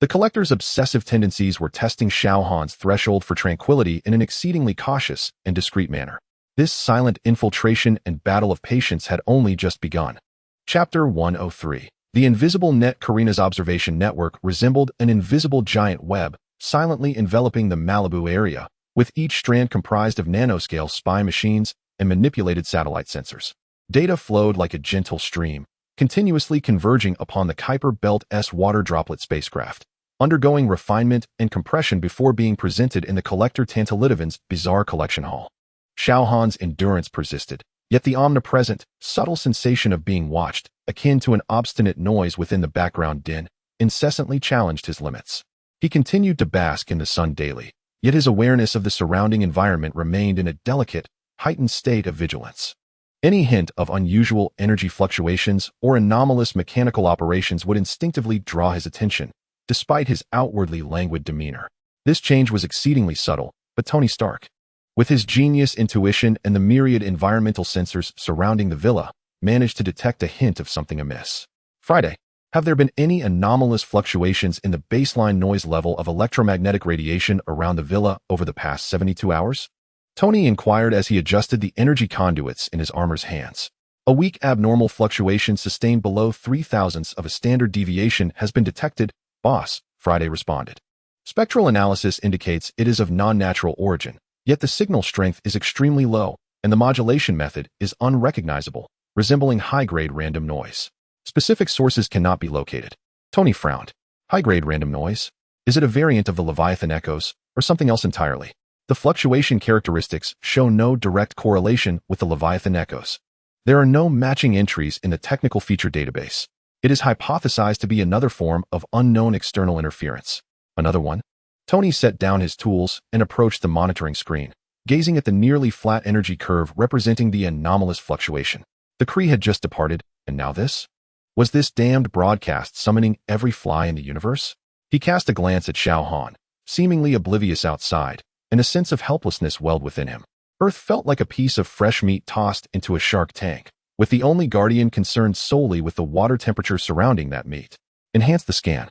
The collector's obsessive tendencies were testing Xiao Han's threshold for tranquility in an exceedingly cautious and discreet manner. This silent infiltration and battle of patience had only just begun. Chapter 103. The invisible net. Karina's observation network resembled an invisible giant web, silently enveloping the Malibu area, with each strand comprised of nanoscale spy machines and manipulated satellite sensors. Data flowed like a gentle stream, continuously converging upon the Kuiper Belt-S water droplet spacecraft, undergoing refinement and compression before being presented in the collector Tantalidovan's bizarre collection hall. Xiao Han's endurance persisted, yet the omnipresent, subtle sensation of being watched, akin to an obstinate noise within the background din, incessantly challenged his limits. He continued to bask in the sun daily, yet his awareness of the surrounding environment remained in a delicate, heightened state of vigilance. Any hint of unusual energy fluctuations or anomalous mechanical operations would instinctively draw his attention, despite his outwardly languid demeanor. This change was exceedingly subtle, but Tony Stark, with his genius intuition and the myriad environmental sensors surrounding the villa, managed to detect a hint of something amiss. Friday, have there been any anomalous fluctuations in the baseline noise level of electromagnetic radiation around the villa over the past 72 hours? Tony inquired as he adjusted the energy conduits in his armor's hands. A weak abnormal fluctuation sustained below 0.003 of a standard deviation has been detected, boss, Friday responded. Spectral analysis indicates it is of non-natural origin, yet the signal strength is extremely low, and the modulation method is unrecognizable, resembling high-grade random noise. Specific sources cannot be located. Tony frowned. High-grade random noise? Is it a variant of the Leviathan echoes, or something else entirely? The fluctuation characteristics show no direct correlation with the Leviathan echoes. There are no matching entries in the technical feature database. It is hypothesized to be another form of unknown external interference. Another one? Tony set down his tools and approached the monitoring screen, gazing at the nearly flat energy curve representing the anomalous fluctuation. The Kree had just departed, and now this? Was this damned broadcast summoning every fly in the universe? He cast a glance at Xiao Han, seemingly oblivious outside, and a sense of helplessness welled within him. Earth felt like a piece of fresh meat tossed into a shark tank, with the only guardian concerned solely with the water temperature surrounding that meat. Enhance the scan.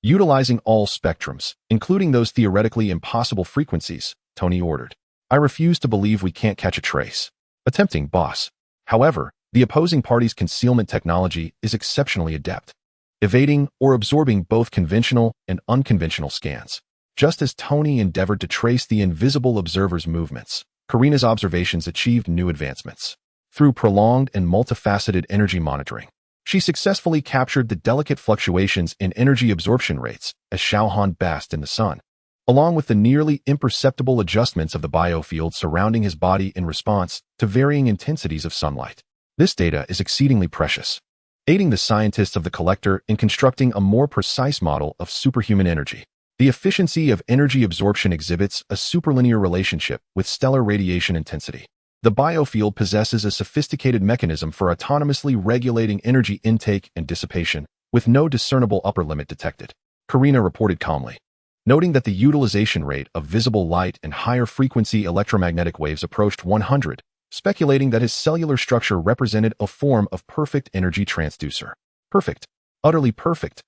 Utilizing all spectrums, including those theoretically impossible frequencies, Tony ordered. I refuse to believe we can't catch a trace. Attempting, boss. However, the opposing party's concealment technology is exceptionally adept, evading or absorbing both conventional and unconventional scans. Just as Tony endeavored to trace the invisible observer's movements, Karina's observations achieved new advancements. Through prolonged and multifaceted energy monitoring, she successfully captured the delicate fluctuations in energy absorption rates as Xiao Han basked in the sun, along with the nearly imperceptible adjustments of the biofield surrounding his body in response to varying intensities of sunlight. This data is exceedingly precious, aiding the scientists of the Collector in constructing a more precise model of superhuman energy. The efficiency of energy absorption exhibits a superlinear relationship with stellar radiation intensity. The biofield possesses a sophisticated mechanism for autonomously regulating energy intake and dissipation, with no discernible upper limit detected. Karina reported calmly, noting that the utilization rate of visible light and higher frequency electromagnetic waves approached 100, speculating that his cellular structure represented a form of perfect energy transducer. Perfect. Utterly perfect.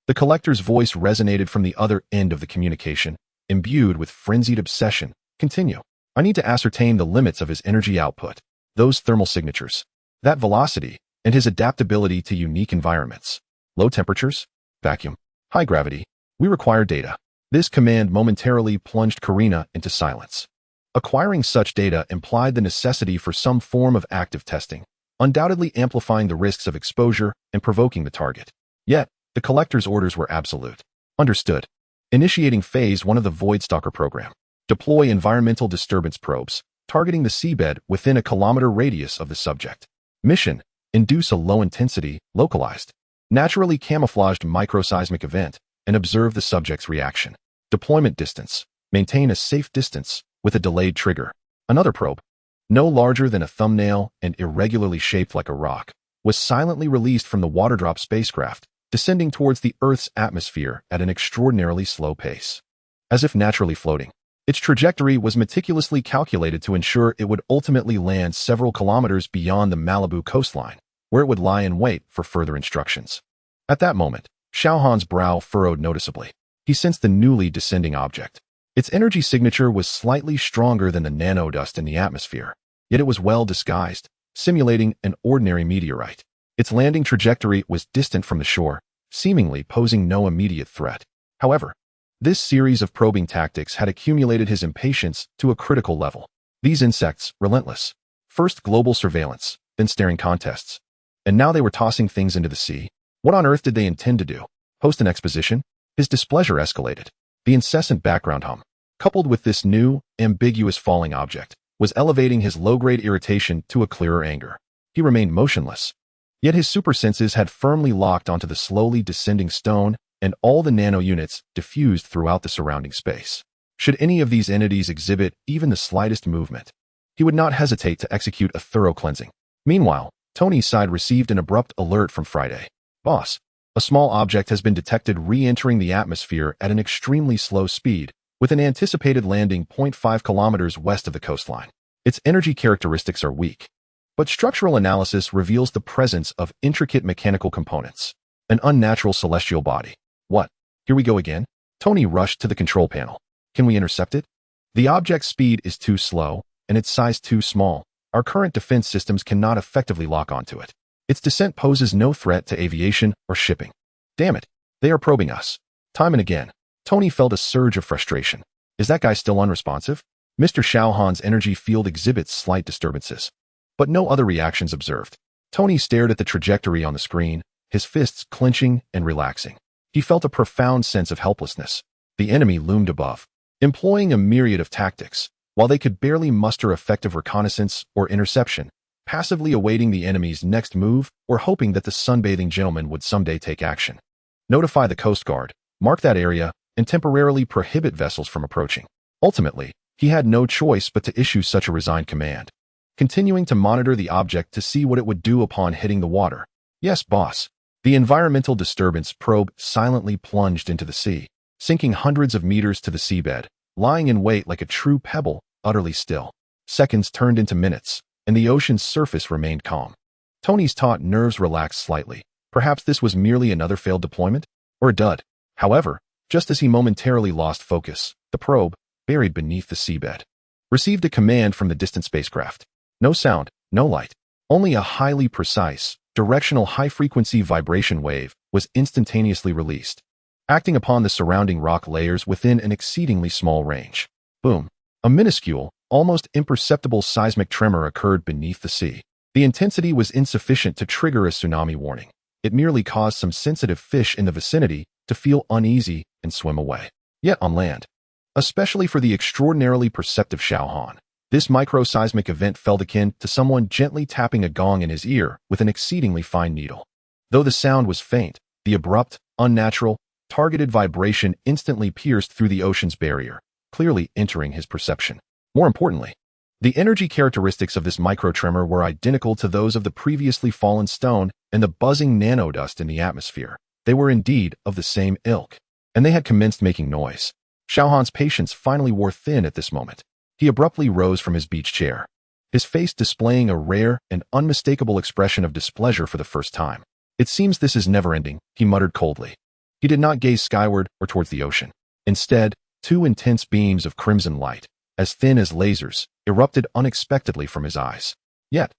The Collector's voice resonated from the other end of the communication, imbued with frenzied obsession. Continue. I need to ascertain the limits of his energy output, those thermal signatures, that velocity, and his adaptability to unique environments. Low temperatures, vacuum, high gravity. We require data. This command momentarily plunged Karina into silence. Acquiring such data implied the necessity for some form of active testing, undoubtedly amplifying the risks of exposure and provoking the target. Yet, the Collector's orders were absolute. Understood. Initiating Phase 1 of the Voidstalker program. Deploy environmental disturbance probes, targeting the seabed within a kilometer radius of the subject. Mission: induce a low-intensity, localized, naturally camouflaged microseismic event and observe the subject's reaction. Deployment distance: maintain a safe distance with a delayed trigger. Another probe, no larger than a thumbnail and irregularly shaped like a rock, was silently released from the Waterdrop spacecraft, descending towards the Earth's atmosphere at an extraordinarily slow pace. As if naturally floating, its trajectory was meticulously calculated to ensure it would ultimately land several kilometers beyond the Malibu coastline, where it would lie in wait for further instructions. At that moment, Xiao Han's brow furrowed noticeably. He sensed the newly descending object. Its energy signature was slightly stronger than the nanodust in the atmosphere, yet it was well disguised, simulating an ordinary meteorite. Its landing trajectory was distant from the shore, seemingly posing no immediate threat. However, this series of probing tactics had accumulated his impatience to a critical level. These insects, relentless. First global surveillance, then staring contests. And now they were tossing things into the sea. What on earth did they intend to do? Host an exposition? His displeasure escalated. The incessant background hum, coupled with this new, ambiguous falling object, was elevating his low-grade irritation to a clearer anger. He remained motionless. Yet his supersenses had firmly locked onto the slowly descending stone and all the nano-units diffused throughout the surrounding space. Should any of these entities exhibit even the slightest movement, he would not hesitate to execute a thorough cleansing. Meanwhile, Tony's side received an abrupt alert from Friday. Boss, a small object has been detected re-entering the atmosphere at an extremely slow speed, with an anticipated landing 0.5 kilometers west of the coastline. Its energy characteristics are weak, but structural analysis reveals the presence of intricate mechanical components. An unnatural celestial body. What? Here we go again? Tony rushed to the control panel. Can we intercept it? The object's speed is too slow, and its size too small. Our current defense systems cannot effectively lock onto it. Its descent poses no threat to aviation or shipping. Damn it, they are probing us. Time and again, Tony felt a surge of frustration. Is that guy still unresponsive? Mr. Xiao Han's energy field exhibits slight disturbances, but no other reactions observed. Tony stared at the trajectory on the screen, his fists clenching and relaxing. He felt a profound sense of helplessness. The enemy loomed above, employing a myriad of tactics, while they could barely muster effective reconnaissance or interception, passively awaiting the enemy's next move or hoping that the sunbathing gentleman would someday take action. Notify the Coast Guard, mark that area, and temporarily prohibit vessels from approaching. Ultimately, he had no choice but to issue such a resigned command, continuing to monitor the object to see what it would do upon hitting the water. Yes, boss. The environmental disturbance probe silently plunged into the sea, sinking hundreds of meters to the seabed, lying in wait like a true pebble, utterly still. Seconds turned into minutes, and the ocean's surface remained calm. Tony's taut nerves relaxed slightly. Perhaps this was merely another failed deployment? Or a dud. However, just as he momentarily lost focus, the probe, buried beneath the seabed, received a command from the distant spacecraft. No sound, no light. Only a highly precise, directional high-frequency vibration wave was instantaneously released, acting upon the surrounding rock layers within an exceedingly small range. Boom. A minuscule, almost imperceptible seismic tremor occurred beneath the sea. The intensity was insufficient to trigger a tsunami warning. It merely caused some sensitive fish in the vicinity to feel uneasy and swim away. Yet on land, especially for the extraordinarily perceptive Xiao Han, this microseismic event felt akin to someone gently tapping a gong in his ear with an exceedingly fine needle. Though the sound was faint, the abrupt, unnatural, targeted vibration instantly pierced through the ocean's barrier, clearly entering his perception. More importantly, the energy characteristics of this microtremor were identical to those of the previously fallen stone and the buzzing nanodust in the atmosphere. They were indeed of the same ilk, and they had commenced making noise. Xiao Han's patience finally wore thin at this moment. He abruptly rose from his beach chair, his face displaying a rare and unmistakable expression of displeasure for the first time. It seems this is never-ending, he muttered coldly. He did not gaze skyward or towards the ocean. Instead, two intense beams of crimson light, as thin as lasers, erupted unexpectedly from his eyes. Yet,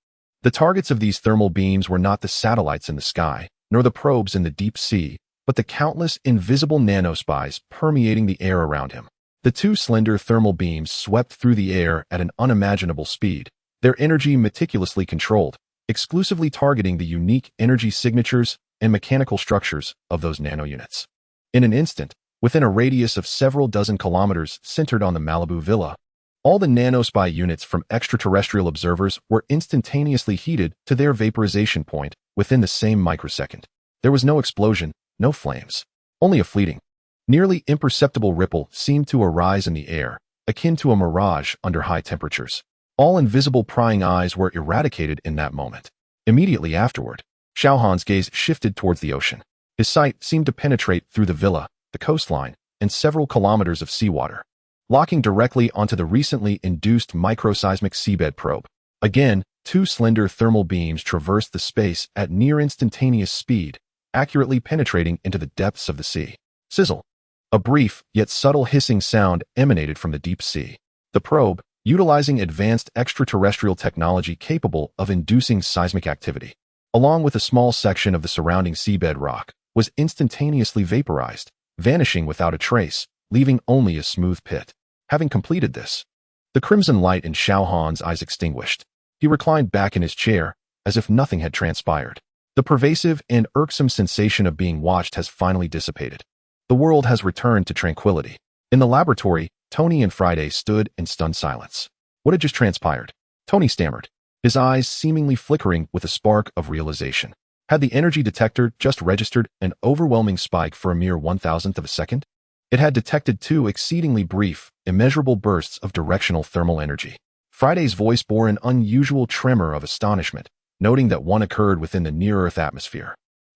the targets of these thermal beams were not the satellites in the sky, nor the probes in the deep sea, but the countless invisible nanospies permeating the air around him. The two slender thermal beams swept through the air at an unimaginable speed, their energy meticulously controlled, exclusively targeting the unique energy signatures and mechanical structures of those nanounits. In an instant, within a radius of several dozen kilometers centered on the Malibu villa, all the nanospy units from extraterrestrial observers were instantaneously heated to their vaporization point within the same microsecond. There was no explosion, no flames, only a fleeting, nearly imperceptible ripple seemed to arise in the air, akin to a mirage under high temperatures. All invisible prying eyes were eradicated in that moment. Immediately afterward, Xiao Han's gaze shifted towards the ocean. His sight seemed to penetrate through the villa, the coastline, and several kilometers of seawater, locking directly onto the recently induced microseismic seabed probe. Again, two slender thermal beams traversed the space at near instantaneous speed, accurately penetrating into the depths of the sea. Sizzle. A brief, yet subtle hissing sound emanated from the deep sea. The probe, utilizing advanced extraterrestrial technology capable of inducing seismic activity, along with a small section of the surrounding seabed rock, was instantaneously vaporized, vanishing without a trace, leaving only a smooth pit. Having completed this, the crimson light in Xiao Han's eyes extinguished. He reclined back in his chair, as if nothing had transpired. The pervasive and irksome sensation of being watched has finally dissipated. The world has returned to tranquility. In the laboratory, Tony and Friday stood in stunned silence. What had just transpired? Tony stammered, his eyes seemingly flickering with a spark of realization. Had the energy detector just registered an overwhelming spike for a mere 1,000th of a second? It had detected two exceedingly brief, immeasurable bursts of directional thermal energy. Friday's voice bore an unusual tremor of astonishment, noting that one occurred within the near-Earth atmosphere,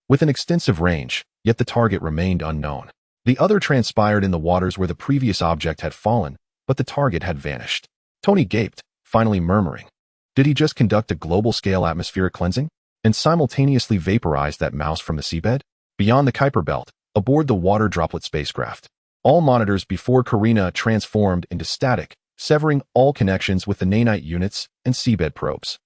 with an extensive range, yet the target remained unknown. The other transpired in the waters where the previous object had fallen, but the target had vanished. Tony gaped, finally murmuring, "Did he just conduct a global-scale atmospheric cleansing? And simultaneously vaporize that mouse from the seabed?" Beyond the Kuiper Belt, aboard the water droplet spacecraft, all monitors before Karina transformed into static, severing all connections with the nanite units and seabed probes.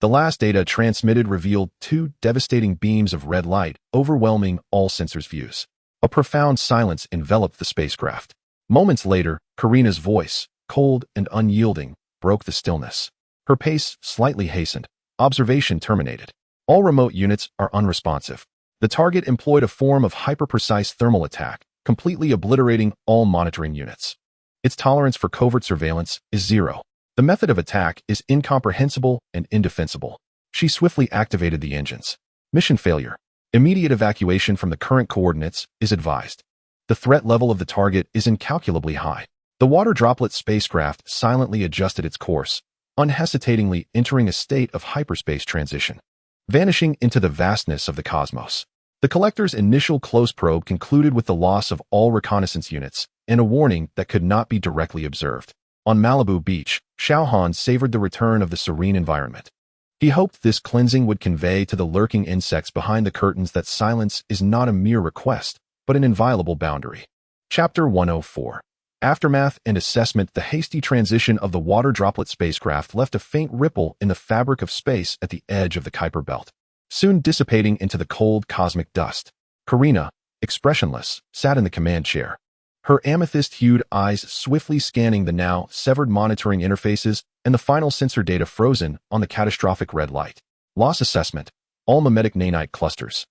The last data transmitted revealed 2 devastating beams of red light, overwhelming all sensors' views. A profound silence enveloped the spacecraft. Moments later, Karina's voice, cold and unyielding, broke the stillness. Her pace slightly hastened. Observation terminated. All remote units are unresponsive. The target employed a form of hyper-precise thermal attack, completely obliterating all monitoring units. Its tolerance for covert surveillance is 0. The method of attack is incomprehensible and indefensible. She swiftly activated the engines. Mission failure. Immediate evacuation from the current coordinates is advised. The threat level of the target is incalculably high. The water droplet spacecraft silently adjusted its course, unhesitatingly entering a state of hyperspace transition, vanishing into the vastness of the cosmos. The collector's initial close probe concluded with the loss of all reconnaissance units and a warning that could not be directly observed. On Malibu Beach, Xiao Han savored the return of the serene environment. He hoped this cleansing would convey to the lurking insects behind the curtains that silence is not a mere request, but an inviolable boundary. Chapter 104. Aftermath and assessment. The hasty transition of the water droplet spacecraft left a faint ripple in the fabric of space at the edge of the Kuiper Belt, soon dissipating into the cold cosmic dust. Karina, expressionless, sat in the command chair, her amethyst-hued eyes swiftly scanning the now severed monitoring interfaces and the final sensor data frozen on the catastrophic red light. Loss assessment. All mimetic nanite clusters.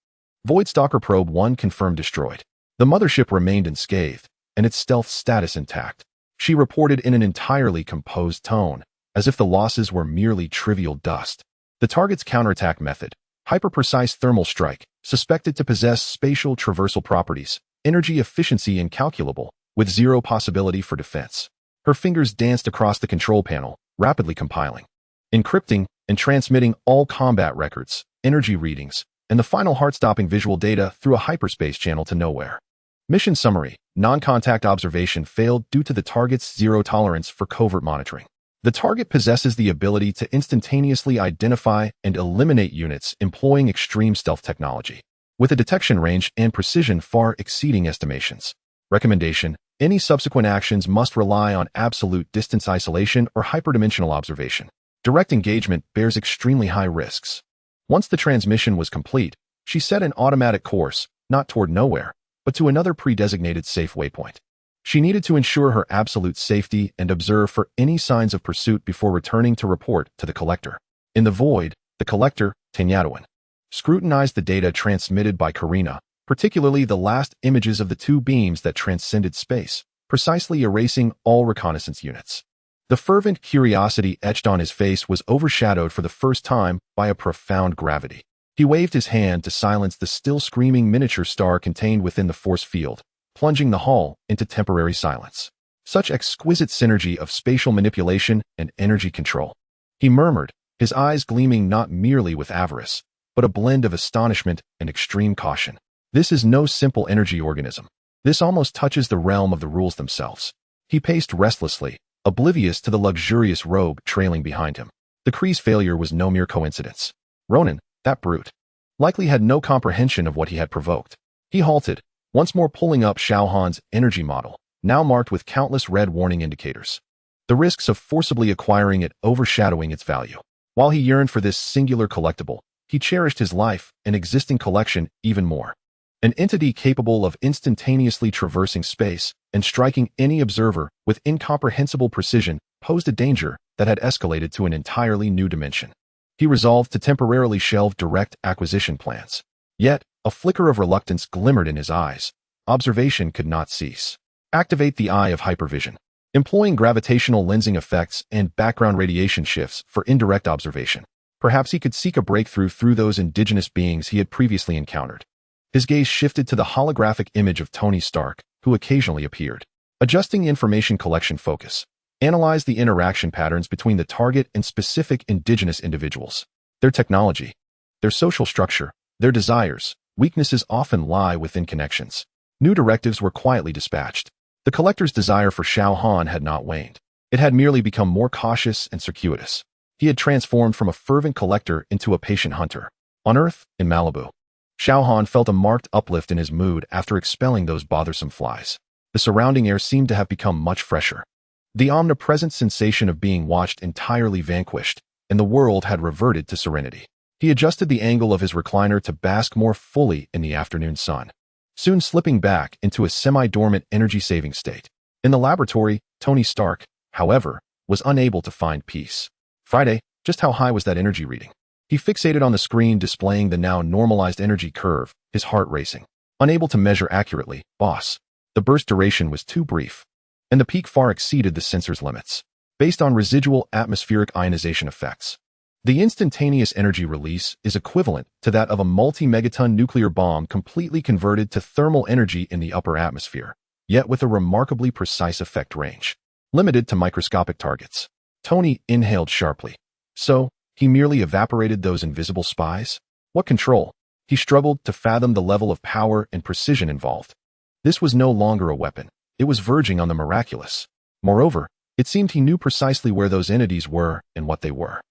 Voidstalker Probe 1 confirmed destroyed. The mothership remained unscathed, and its stealth status intact. She reported in an entirely composed tone, as if the losses were merely trivial dust. The target's counterattack method, hyper-precise thermal strike, suspected to possess spatial traversal properties, energy efficiency incalculable, with 0 possibility for defense. Her fingers danced across the control panel, rapidly compiling, encrypting, and transmitting all combat records, energy readings, and the final heart-stopping visual data through a hyperspace channel to nowhere. Mission summary. Non-contact observation failed due to the target's 0 tolerance for covert monitoring. The target possesses the ability to instantaneously identify and eliminate units employing extreme stealth technology, with a detection range and precision far exceeding estimations. Recommendation: any subsequent actions must rely on absolute distance isolation or hyperdimensional observation. Direct engagement bears extremely high risks. Once the transmission was complete, she set an automatic course, not toward nowhere, but to another pre-designated safe waypoint. She needed to ensure her absolute safety and observe for any signs of pursuit before returning to report to the collector. In the void, the collector, Tanyatuan, scrutinized the data transmitted by Karina, particularly the last images of the 2 beams that transcended space, precisely erasing all reconnaissance units. The fervent curiosity etched on his face was overshadowed for the first time by a profound gravity. He waved his hand to silence the still screaming miniature star contained within the force field, plunging the hall into temporary silence. Such exquisite synergy of spatial manipulation and energy control. He murmured, his eyes gleaming not merely with avarice, but a blend of astonishment and extreme caution. This is no simple energy organism. This almost touches the realm of the rules themselves. He paced restlessly, oblivious to the luxurious robe trailing behind him. The Kree's failure was no mere coincidence. Ronan, that brute, likely had no comprehension of what he had provoked. He halted, once more pulling up Xiao Han's energy model, now marked with countless red warning indicators. The risks of forcibly acquiring it overshadowing its value. While he yearned for this singular collectible, he cherished his life and existing collection even more. An entity capable of instantaneously traversing space and striking any observer with incomprehensible precision posed a danger that had escalated to an entirely new dimension. He resolved to temporarily shelve direct acquisition plans. Yet, a flicker of reluctance glimmered in his eyes. Observation could not cease. Activate the eye of hypervision, employing gravitational lensing effects and background radiation shifts for indirect observation. Perhaps he could seek a breakthrough through those indigenous beings he had previously encountered. His gaze shifted to the holographic image of Tony Stark, who occasionally appeared. Adjusting information collection focus, analyze the interaction patterns between the target and specific indigenous individuals. Their technology, their social structure, their desires, weaknesses often lie within connections. New directives were quietly dispatched. The collector's desire for Xiao Han had not waned. It had merely become more cautious and circuitous. He had transformed from a fervent collector into a patient hunter. On Earth, in Malibu, Xiao Han felt a marked uplift in his mood after expelling those bothersome flies. The surrounding air seemed to have become much fresher. The omnipresent sensation of being watched entirely vanquished, and the world had reverted to serenity. He adjusted the angle of his recliner to bask more fully in the afternoon sun, soon slipping back into a semi-dormant energy-saving state. In the laboratory, Tony Stark, however, was unable to find peace. Friday, just how high was that energy reading? He fixated on the screen displaying the now normalized energy curve, his heart racing. Unable to measure accurately, boss. The burst duration was too brief, and the peak far exceeded the sensor's limits. Based on residual atmospheric ionization effects, the instantaneous energy release is equivalent to that of a multi-megaton nuclear bomb completely converted to thermal energy in the upper atmosphere, yet with a remarkably precise effect range, limited to microscopic targets. Tony inhaled sharply. So, he merely evaporated those invisible spies? What control? He struggled to fathom the level of power and precision involved. This was no longer a weapon. It was verging on the miraculous. Moreover, it seemed he knew precisely where those entities were and what they were.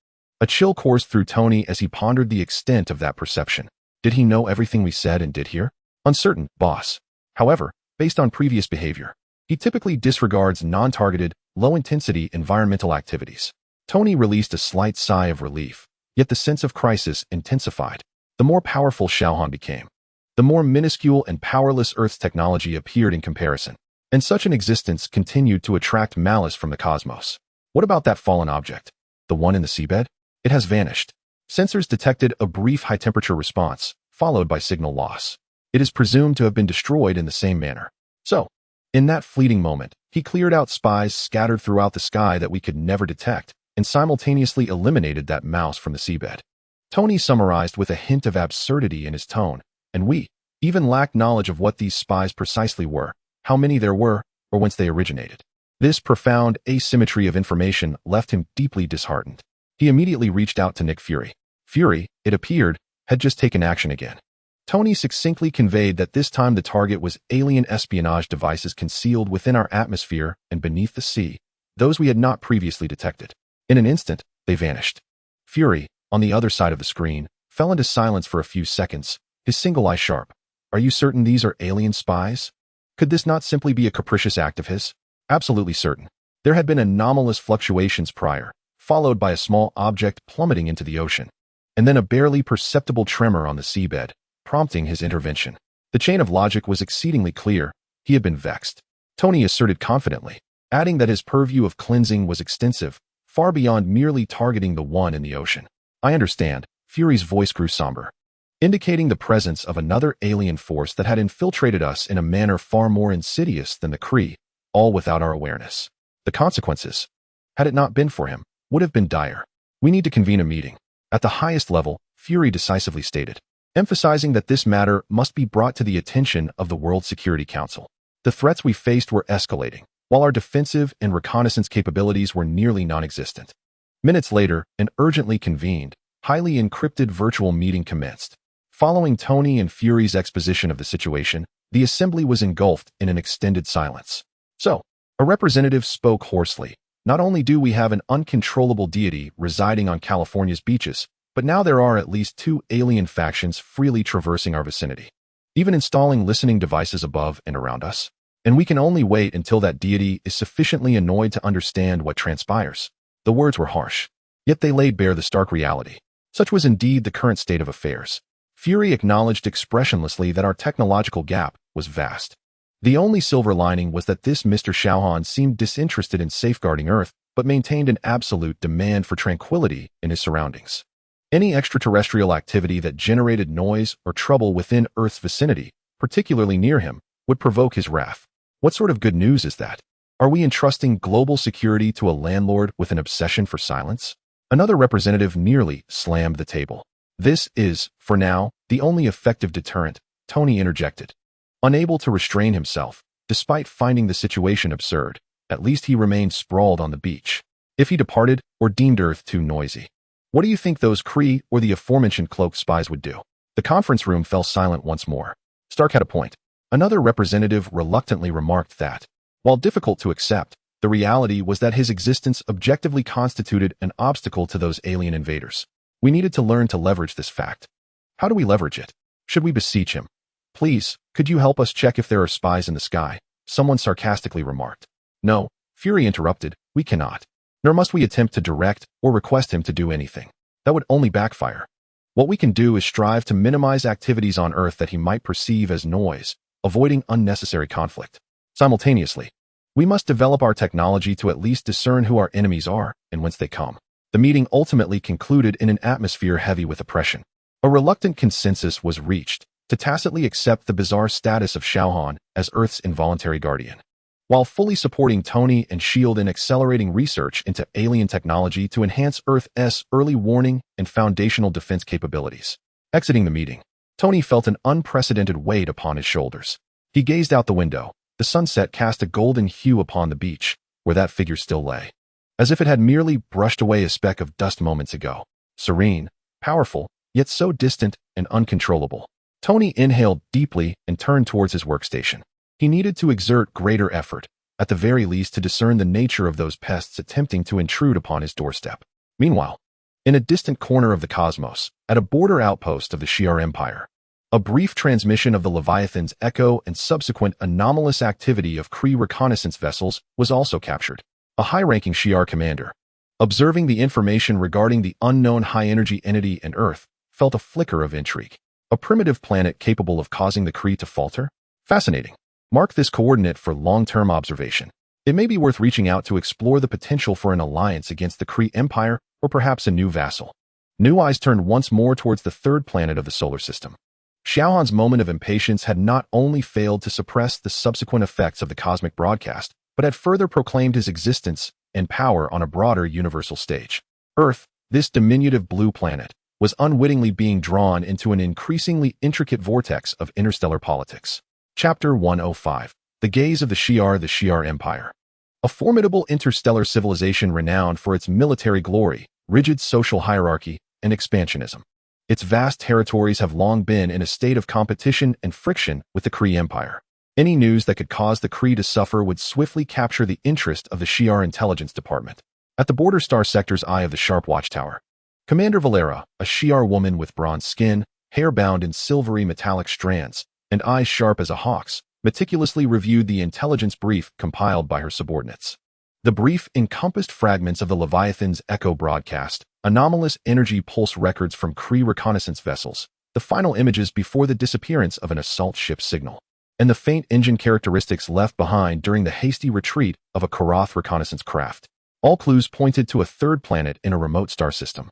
A chill coursed through Tony as he pondered the extent of that perception. Did he know everything we said and did here? Uncertain, boss. However, based on previous behavior, he typically disregards non-targeted, low-intensity environmental activities. Tony released a slight sigh of relief, yet the sense of crisis intensified. The more powerful Xiao Han became, the more minuscule and powerless Earth's technology appeared in comparison, and such an existence continued to attract malice from the cosmos. What about that fallen object? The one in the seabed? It has vanished. Sensors detected a brief high-temperature response, followed by signal loss. It is presumed to have been destroyed in the same manner. So, in that fleeting moment, he cleared out spies scattered throughout the sky that we could never detect, and simultaneously eliminated that mouse from the seabed. Tony summarized with a hint of absurdity in his tone, and we even lacked knowledge of what these spies precisely were, how many there were, or whence they originated. This profound asymmetry of information left him deeply disheartened. He immediately reached out to Nick Fury. Fury, it appeared, had just taken action again. Tony succinctly conveyed that this time the target was alien espionage devices concealed within our atmosphere and beneath the sea, those we had not previously detected. In an instant, they vanished. Fury, on the other side of the screen, fell into silence for a few seconds, his single eye sharp. Are you certain these are alien spies? Could this not simply be a capricious act of his? Absolutely certain. There had been anomalous fluctuations prior, followed by a small object plummeting into the ocean, and then a barely perceptible tremor on the seabed, prompting his intervention. The chain of logic was exceedingly clear. He had been vexed. Tony asserted confidently, adding that his purview of cleansing was extensive, far beyond merely targeting the one in the ocean. I understand. Fury's voice grew somber, indicating the presence of another alien force that had infiltrated us in a manner far more insidious than the Kree, all without our awareness. The consequences, had it not been for him, would have been dire. We need to convene a meeting. At the highest level, Fury decisively stated, emphasizing that this matter must be brought to the attention of the World Security Council. The threats we faced were escalating, while our defensive and reconnaissance capabilities were nearly non-existent. Minutes later, an urgently convened, highly encrypted virtual meeting commenced. Following Tony and Fury's exposition of the situation, the assembly was engulfed in an extended silence. So, a representative spoke hoarsely. Not only do we have an uncontrollable deity residing on California's beaches, but now there are at least 2 alien factions freely traversing our vicinity, even installing listening devices above and around us. And we can only wait until that deity is sufficiently annoyed to understand what transpires. The words were harsh, yet they laid bare the stark reality. Such was indeed the current state of affairs. Fury acknowledged expressionlessly that our technological gap was vast. The only silver lining was that this Mr. Xiao Han seemed disinterested in safeguarding Earth, but maintained an absolute demand for tranquility in his surroundings. Any extraterrestrial activity that generated noise or trouble within Earth's vicinity, particularly near him, would provoke his wrath. What sort of good news is that? Are we entrusting global security to a landlord with an obsession for silence? Another representative nearly slammed the table. This is, for now, the only effective deterrent, Tony interjected. Unable to restrain himself, despite finding the situation absurd, at least he remained sprawled on the beach. If he departed or deemed Earth too noisy, what do you think those Kree or the aforementioned cloaked spies would do? The conference room fell silent once more. Stark had a point. Another representative reluctantly remarked that, while difficult to accept, the reality was that his existence objectively constituted an obstacle to those alien invaders. We needed to learn to leverage this fact. How do we leverage it? Should we beseech him? Please, could you help us check if there are spies in the sky? Someone sarcastically remarked. No, Fury interrupted, we cannot. Nor must we attempt to direct or request him to do anything. That would only backfire. What we can do is strive to minimize activities on Earth that he might perceive as noise, avoiding unnecessary conflict. Simultaneously, we must develop our technology to at least discern who our enemies are and whence they come. The meeting ultimately concluded in an atmosphere heavy with oppression. A reluctant consensus was reached to tacitly accept the bizarre status of Xiao Han as Earth's involuntary guardian, while fully supporting Tony and S.H.I.E.L.D. in accelerating research into alien technology to enhance Earth's early warning and foundational defense capabilities. Exiting the meeting, Tony felt an unprecedented weight upon his shoulders. He gazed out the window. The sunset cast a golden hue upon the beach, where that figure still lay, as if it had merely brushed away a speck of dust moments ago. Serene, powerful, yet so distant and uncontrollable. Tony inhaled deeply and turned towards his workstation. He needed to exert greater effort, at the very least to discern the nature of those pests attempting to intrude upon his doorstep. Meanwhile, in a distant corner of the cosmos, at a border outpost of the S.H.I.E.L.D. Empire, a brief transmission of the Leviathan's echo and subsequent anomalous activity of Kree reconnaissance vessels was also captured. A high-ranking S.H.I.E.L.D. commander, observing the information regarding the unknown high-energy entity in Earth, felt a flicker of intrigue. A primitive planet capable of causing the Kree to falter? Fascinating. Mark this coordinate for long-term observation. It may be worth reaching out to explore the potential for an alliance against the Kree Empire or perhaps a new vassal. New eyes turned once more towards the third planet of the solar system. Xiao Han's moment of impatience had not only failed to suppress the subsequent effects of the cosmic broadcast, but had further proclaimed his existence and power on a broader universal stage. Earth, this diminutive blue planet, was unwittingly being drawn into an increasingly intricate vortex of interstellar politics. Chapter 105. The Gaze of the S.H.I.E.L.D. The S.H.I.E.L.D. Empire. A formidable interstellar civilization renowned for its military glory, rigid social hierarchy, and expansionism. Its vast territories have long been in a state of competition and friction with the Kree Empire. Any news that could cause the Kree to suffer would swiftly capture the interest of the S.H.I.E.L.D. intelligence department. At the border star sector's eye of the Sharp Watchtower, Commander Valera, a S.H.I.E.L.D. woman with bronze skin, hair bound in silvery metallic strands, and eyes sharp as a hawk's, meticulously reviewed the intelligence brief compiled by her subordinates. The brief encompassed fragments of the Leviathan's echo broadcast, anomalous energy pulse records from Kree reconnaissance vessels, the final images before the disappearance of an assault ship signal, and the faint engine characteristics left behind during the hasty retreat of a Karath reconnaissance craft. All clues pointed to a third planet in a remote star system,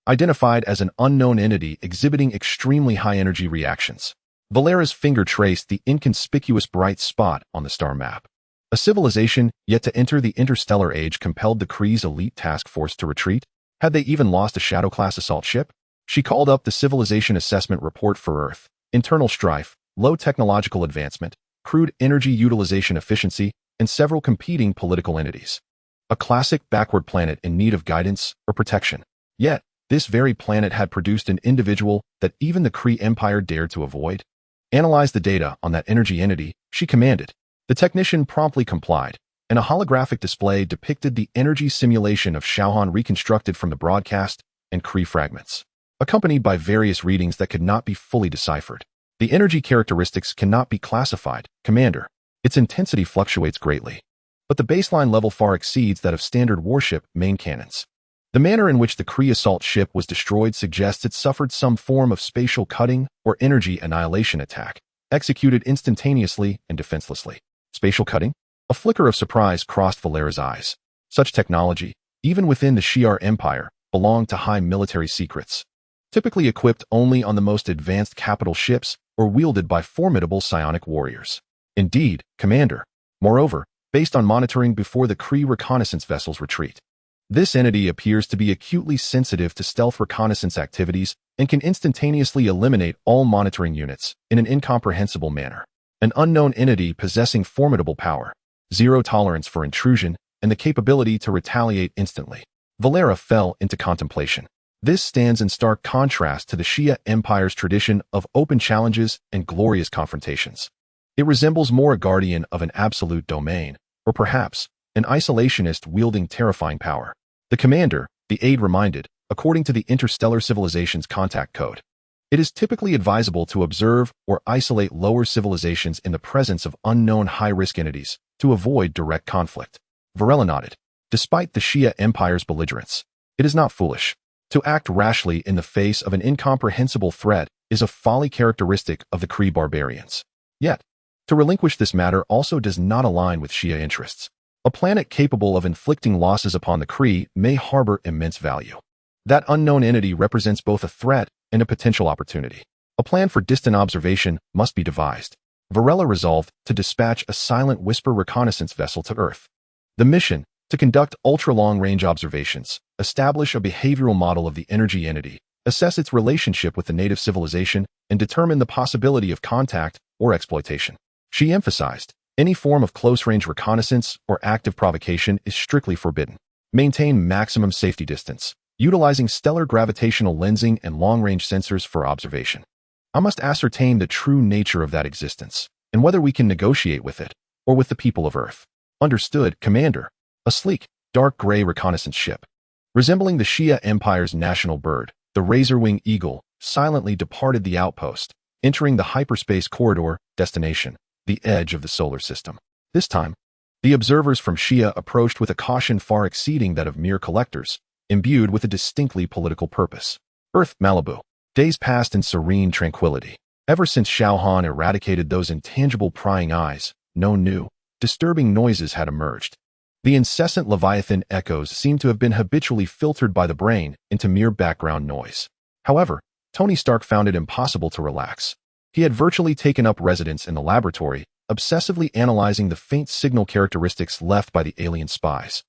identified as an unknown entity exhibiting extremely high-energy reactions. Valera's finger traced the inconspicuous bright spot on the star map. A civilization yet to enter the interstellar age compelled the Kree's elite task force to retreat. Had they even lost a Shadow-class assault ship? She called up the Civilization Assessment Report for Earth. Internal strife, low technological advancement, crude energy utilization efficiency, and several competing political entities. A classic backward planet in need of guidance or protection. Yet, this very planet had produced an individual that even the Kree Empire dared to avoid. Analyze the data on that energy entity, she commanded. The technician promptly complied, and a holographic display depicted the energy simulation of Xiao Han reconstructed from the broadcast and Kree fragments, accompanied by various readings that could not be fully deciphered. The energy characteristics cannot be classified, Commander. Its intensity fluctuates greatly, but the baseline level far exceeds that of standard warship main cannons. The manner in which the Kree assault ship was destroyed suggests it suffered some form of spatial cutting or energy annihilation attack, executed instantaneously and defenselessly. Spatial cutting? A flicker of surprise crossed Valera's eyes. Such technology, even within the S.H.I.E.L.D. Empire, belonged to high military secrets, typically equipped only on the most advanced capital ships or wielded by formidable psionic warriors. Indeed, Commander. Moreover, based on monitoring before the Kree reconnaissance vessels retreat, this entity appears to be acutely sensitive to stealth reconnaissance activities and can instantaneously eliminate all monitoring units in an incomprehensible manner. An unknown entity possessing formidable power, zero tolerance for intrusion, and the capability to retaliate instantly. Valera fell into contemplation. This stands in stark contrast to the S.H.I.E.L.D. Empire's tradition of open challenges and glorious confrontations. It resembles more a guardian of an absolute domain, or perhaps an isolationist wielding terrifying power. The commander, the aide reminded, according to the Interstellar Civilization's contact code. It is typically advisable to observe or isolate lower civilizations in the presence of unknown high-risk entities to avoid direct conflict. Varela nodded. Despite the Shia Empire's belligerence, it is not foolish. To act rashly in the face of an incomprehensible threat is a folly characteristic of the Kree barbarians. Yet, to relinquish this matter also does not align with Shia interests. A planet capable of inflicting losses upon the Kree may harbor immense value. That unknown entity represents both a threat and a potential opportunity. A plan for distant observation must be devised. Varela resolved to dispatch a silent whisper reconnaissance vessel to Earth. The mission, to conduct ultra-long-range observations, establish a behavioral model of the energy entity, assess its relationship with the native civilization, and determine the possibility of contact or exploitation. She emphasized, any form of close-range reconnaissance or active provocation is strictly forbidden. Maintain maximum safety distance, utilizing stellar gravitational lensing and long-range sensors for observation. I must ascertain the true nature of that existence, and whether we can negotiate with it, or with the people of Earth. Understood, Commander. A sleek, dark gray reconnaissance ship, resembling the Shia Empire's national bird, the razor-wing eagle, silently departed the outpost, entering the hyperspace corridor destination, the edge of the solar system. This time, the observers from Shia approached with a caution far exceeding that of mere collectors, imbued with a distinctly political purpose. Earth, Malibu. Days passed in serene tranquility. Ever since Xiao Han eradicated those intangible prying eyes, no new, disturbing noises had emerged. The incessant Leviathan echoes seemed to have been habitually filtered by the brain into mere background noise. However, Tony Stark found it impossible to relax. He had virtually taken up residence in the laboratory, obsessively analyzing the faint signal characteristics left by the alien spies,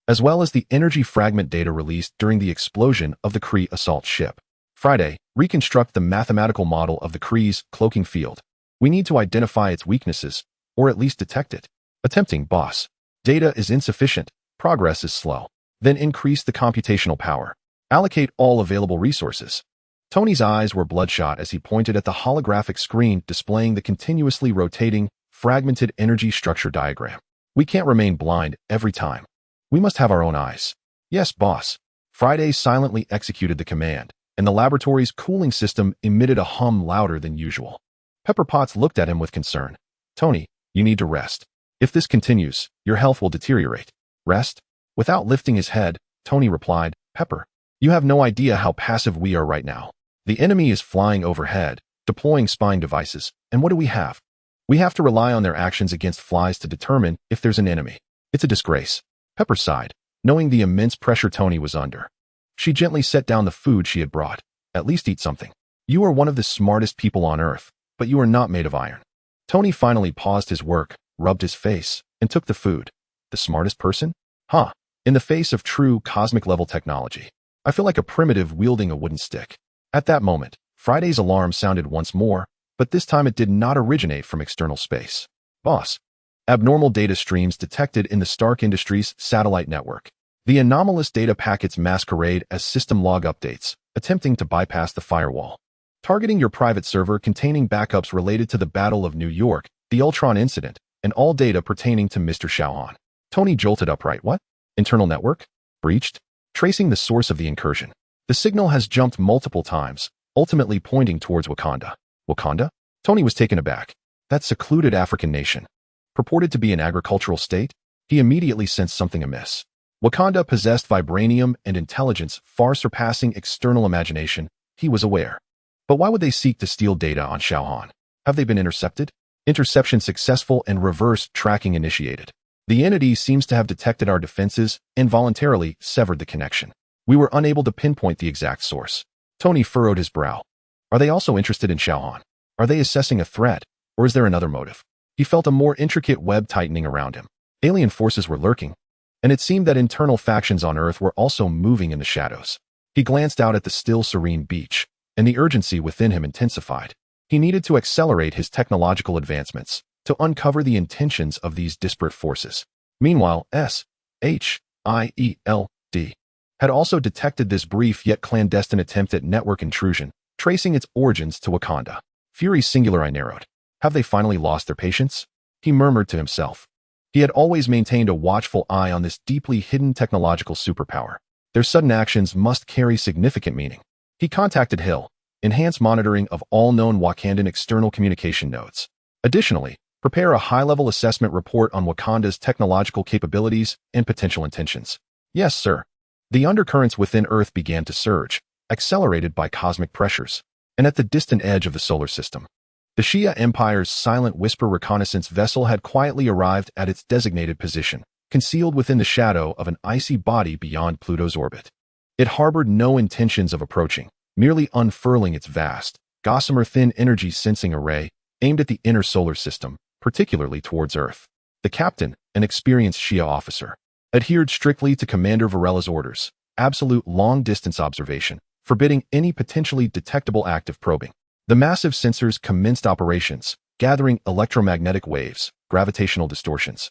as well as the energy fragment data released during the explosion of the Kree assault ship. Friday, reconstruct the mathematical model of the Kree's cloaking field. We need to identify its weaknesses, or at least detect it. Attempting, boss. Data is insufficient, progress is slow. Then increase the computational power. Allocate all available resources. Tony's eyes were bloodshot as he pointed at the holographic screen displaying the continuously rotating, fragmented energy structure diagram. We can't remain blind every time. We must have our own eyes. Yes, boss. Friday silently executed the command, and the laboratory's cooling system emitted a hum louder than usual. Pepper Potts looked at him with concern. Tony, you need to rest. If this continues, your health will deteriorate. Rest? Without lifting his head, Tony replied, Pepper, you have no idea how passive we are right now. The enemy is flying overhead, deploying spying devices, and what do we have? We have to rely on their actions against flies to determine if there's an enemy. It's a disgrace. Pepper sighed, knowing the immense pressure Tony was under. She gently set down the food she had brought. At least eat something. You are one of the smartest people on Earth, but you are not made of iron. Tony finally paused his work, rubbed his face, and took the food. The smartest person? Huh. In the face of true cosmic-level technology, I feel like a primitive wielding a wooden stick. At that moment, Friday's alarm sounded once more, but this time it did not originate from external space. Boss. Abnormal data streams detected in the Stark Industries satellite network. The anomalous data packets masquerade as system log updates, attempting to bypass the firewall. Targeting your private server containing backups related to the Battle of New York, the Ultron incident, and all data pertaining to Mr. Xiao Han. Tony jolted upright. What? Internal network? Breached? Tracing the source of the incursion. The signal has jumped multiple times, ultimately pointing towards Wakanda. Wakanda? Tony was taken aback. That secluded African nation. Purported to be an agricultural state? He immediately sensed something amiss. Wakanda possessed vibranium and intelligence far surpassing external imagination, he was aware. But why would they seek to steal data on Xiao Han? Have they been intercepted? Interception successful and reverse tracking initiated. The entity seems to have detected our defenses and voluntarily severed the connection. We were unable to pinpoint the exact source. Tony furrowed his brow. Are they also interested in Xiao Han? Are they assessing a threat, or is there another motive? He felt a more intricate web tightening around him. Alien forces were lurking, and it seemed that internal factions on Earth were also moving in the shadows. He glanced out at the still serene beach, and the urgency within him intensified. He needed to accelerate his technological advancements to uncover the intentions of these disparate forces. Meanwhile, S.H.I.E.L.D. had also detected this brief yet clandestine attempt at network intrusion, tracing its origins to Wakanda. Fury's singular eye narrowed. Have they finally lost their patience? He murmured to himself. He had always maintained a watchful eye on this deeply hidden technological superpower. Their sudden actions must carry significant meaning. He contacted S.H.I.E.L.D, enhance monitoring of all known Wakandan external communication nodes. Additionally, prepare a high-level assessment report on Wakanda's technological capabilities and potential intentions. Yes, sir. The undercurrents within Earth began to surge, accelerated by cosmic pressures, and at the distant edge of the solar system. The Xia Empire's silent whisper reconnaissance vessel had quietly arrived at its designated position, concealed within the shadow of an icy body beyond Pluto's orbit. It harbored no intentions of approaching, merely unfurling its vast, gossamer-thin energy sensing array aimed at the inner solar system, particularly towards Earth. The captain, an experienced Xia officer, adhered strictly to Commander Varela's orders, absolute long-distance observation, forbidding any potentially detectable active probing. The massive sensors commenced operations, gathering electromagnetic waves, gravitational distortions,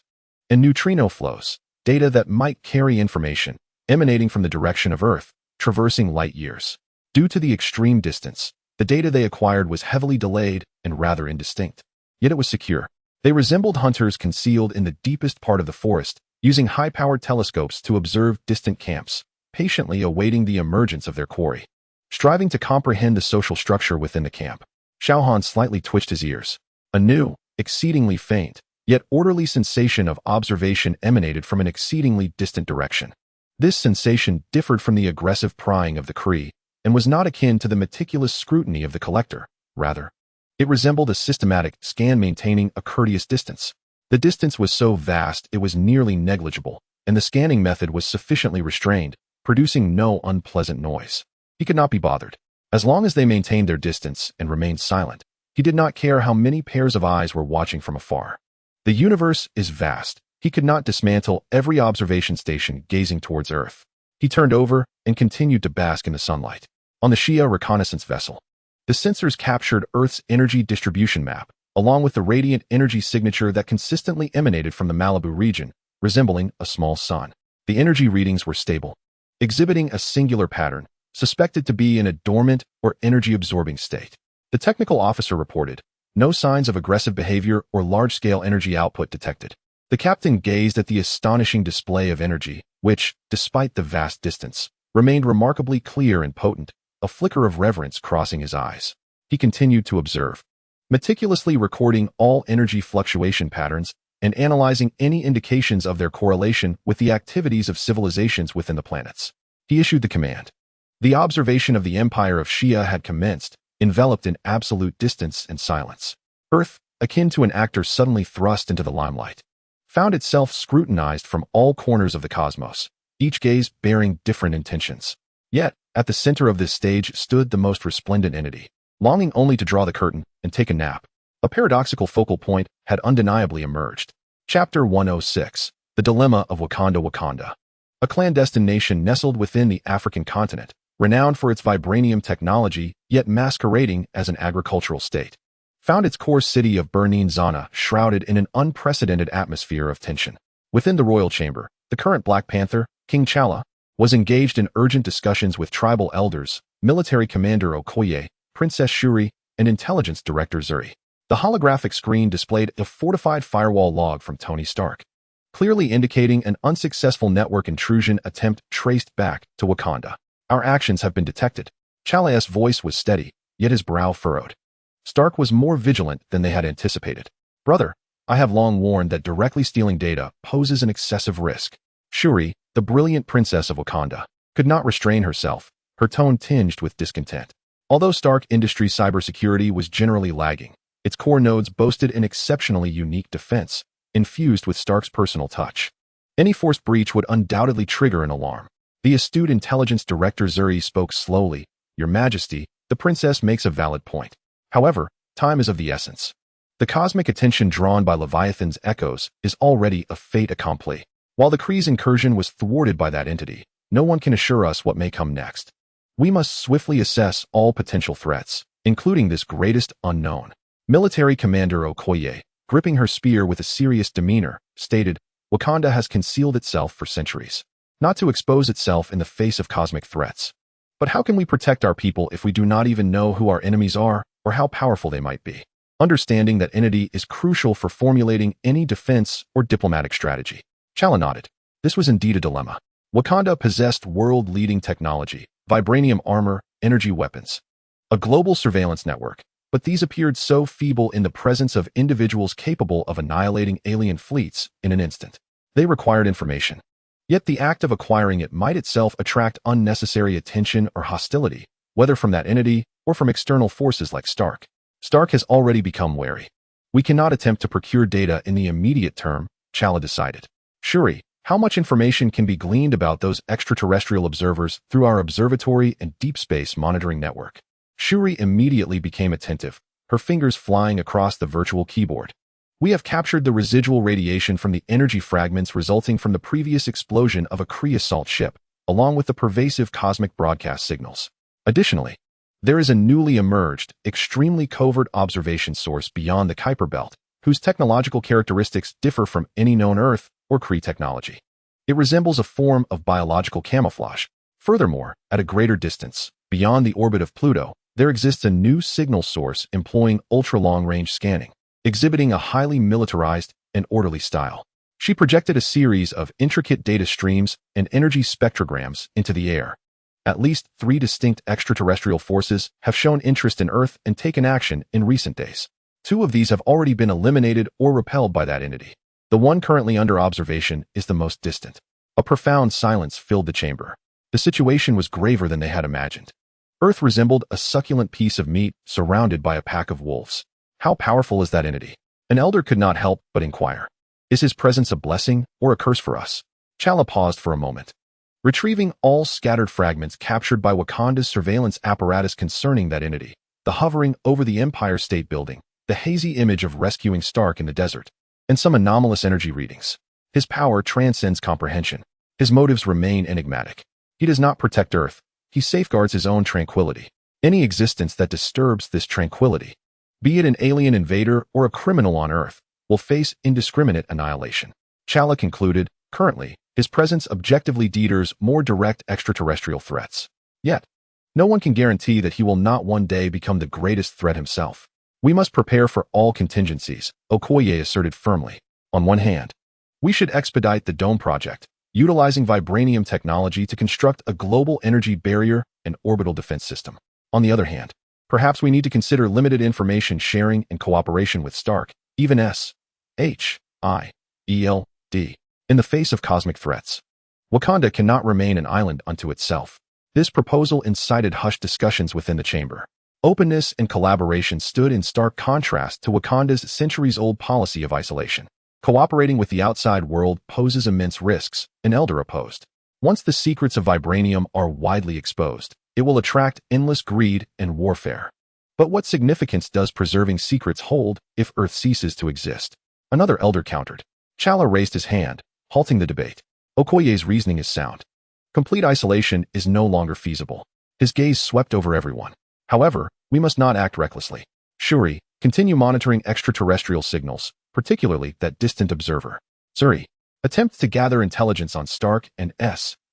and neutrino flows, data that might carry information emanating from the direction of Earth, traversing light years. Due to the extreme distance, the data they acquired was heavily delayed and rather indistinct. Yet it was secure. They resembled hunters concealed in the deepest part of the forest, using high-powered telescopes to observe distant camps, patiently awaiting the emergence of their quarry. Striving to comprehend the social structure within the camp, Xiao Han slightly twitched his ears. A new, exceedingly faint, yet orderly sensation of observation emanated from an exceedingly distant direction. This sensation differed from the aggressive prying of the Cree and was not akin to the meticulous scrutiny of the collector. Rather, it resembled a systematic scan maintaining a courteous distance. The distance was so vast it was nearly negligible, and the scanning method was sufficiently restrained, producing no unpleasant noise. He could not be bothered. As long as they maintained their distance and remained silent, he did not care how many pairs of eyes were watching from afar. The universe is vast. He could not dismantle every observation station gazing towards Earth. He turned over and continued to bask in the sunlight. On the Xia reconnaissance vessel, the sensors captured Earth's energy distribution map, along with the radiant energy signature that consistently emanated from the Malibu region, resembling a small sun. The energy readings were stable, exhibiting a singular pattern, suspected to be in a dormant or energy-absorbing state. The technical officer reported, no signs of aggressive behavior or large-scale energy output detected. The captain gazed at the astonishing display of energy, which, despite the vast distance, remained remarkably clear and potent, a flicker of reverence crossing his eyes. He continued to observe, meticulously recording all energy fluctuation patterns and analyzing any indications of their correlation with the activities of civilizations within the planets. He issued the command. The observation of the Empire of Xia had commenced, enveloped in absolute distance and silence. Earth, akin to an actor suddenly thrust into the limelight, found itself scrutinized from all corners of the cosmos, each gaze bearing different intentions. Yet, at the center of this stage stood the most resplendent entity, longing only to draw the curtain and take a nap. A paradoxical focal point had undeniably emerged. Chapter 106, The Dilemma of Wakanda. A clandestine nation nestled within the African continent, renowned for its vibranium technology, yet masquerading as an agricultural state, found its core city of Bernin Zana shrouded in an unprecedented atmosphere of tension. Within the royal chamber, the current Black Panther, King T'Challa, was engaged in urgent discussions with tribal elders, military commander Okoye, Princess Shuri, and intelligence director Zuri. The holographic screen displayed a fortified firewall log from Tony Stark, clearly indicating an unsuccessful network intrusion attempt traced back to Wakanda. Our actions have been detected. T'Challa's voice was steady, yet his brow furrowed. Stark was more vigilant than they had anticipated. Brother, I have long warned that directly stealing data poses an excessive risk. Shuri, the brilliant princess of Wakanda, could not restrain herself, her tone tinged with discontent. Although Stark Industries' cybersecurity was generally lagging, its core nodes boasted an exceptionally unique defense, infused with Stark's personal touch. Any forced breach would undoubtedly trigger an alarm. The astute intelligence director Zuri spoke slowly. Your Majesty, the princess makes a valid point. However, time is of the essence. The cosmic attention drawn by Leviathan's echoes is already a fait accompli. While the Kree's incursion was thwarted by that entity, no one can assure us what may come next. We must swiftly assess all potential threats, including this greatest unknown. Military Commander Okoye, gripping her spear with a serious demeanor, stated, Wakanda has concealed itself for centuries, not to expose itself in the face of cosmic threats. But how can we protect our people if we do not even know who our enemies are or how powerful they might be? Understanding that entity is crucial for formulating any defense or diplomatic strategy. Xiao Han nodded. This was indeed a dilemma. Wakanda possessed world-leading technology, vibranium armor, energy weapons, a global surveillance network, but these appeared so feeble in the presence of individuals capable of annihilating alien fleets in an instant. They required information. Yet the act of acquiring it might itself attract unnecessary attention or hostility, whether from that entity or from external forces like Stark. Stark has already become wary. We cannot attempt to procure data in the immediate term, Chala decided. Shuri, how much information can be gleaned about those extraterrestrial observers through our observatory and deep space monitoring network? Shuri immediately became attentive, her fingers flying across the virtual keyboard. We have captured the residual radiation from the energy fragments resulting from the previous explosion of a Kree assault ship, along with the pervasive cosmic broadcast signals. Additionally, there is a newly emerged, extremely covert observation source beyond the Kuiper Belt, whose technological characteristics differ from any known Earth or Kree technology. It resembles a form of biological camouflage. Furthermore, at a greater distance, beyond the orbit of Pluto, there exists a new signal source employing ultra-long-range scanning, exhibiting a highly militarized and orderly style. She projected a series of intricate data streams and energy spectrograms into the air. At least 3 distinct extraterrestrial forces have shown interest in Earth and taken action in recent days. 2 of these have already been eliminated or repelled by that entity. The one currently under observation is the most distant. A profound silence filled the chamber. The situation was graver than they had imagined. Earth resembled a succulent piece of meat surrounded by a pack of wolves. How powerful is that entity? An elder could not help but inquire. Is his presence a blessing or a curse for us? Chala paused for a moment. Retrieving all scattered fragments captured by Wakanda's surveillance apparatus concerning that entity, the hovering over the Empire State Building, the hazy image of rescuing Stark in the desert, and some anomalous energy readings. His power transcends comprehension. His motives remain enigmatic. He does not protect Earth. He safeguards his own tranquility. Any existence that disturbs this tranquility, be it an alien invader or a criminal on Earth, will face indiscriminate annihilation. Chala concluded, currently, his presence objectively deters more direct extraterrestrial threats. Yet, no one can guarantee that he will not one day become the greatest threat himself. We must prepare for all contingencies, Okoye asserted firmly. On one hand, we should expedite the Dome project, utilizing vibranium technology to construct a global energy barrier and orbital defense system. On the other hand, perhaps we need to consider limited information sharing and cooperation with Stark, even S.H.I.E.L.D, in the face of cosmic threats. Wakanda cannot remain an island unto itself. This proposal incited hushed discussions within the chamber. Openness and collaboration stood in stark contrast to Wakanda's centuries-old policy of isolation. Cooperating with the outside world poses immense risks, an elder opposed. Once the secrets of vibranium are widely exposed, it will attract endless greed and warfare. But what significance does preserving secrets hold if Earth ceases to exist? Another elder countered. Chala raised his hand, halting the debate. Okoye's reasoning is sound. Complete isolation is no longer feasible. His gaze swept over everyone. However, we must not act recklessly. Shuri, continue monitoring extraterrestrial signals, particularly that distant observer. Zuri, attempt to gather intelligence on Stark and S.H.I.E.L.D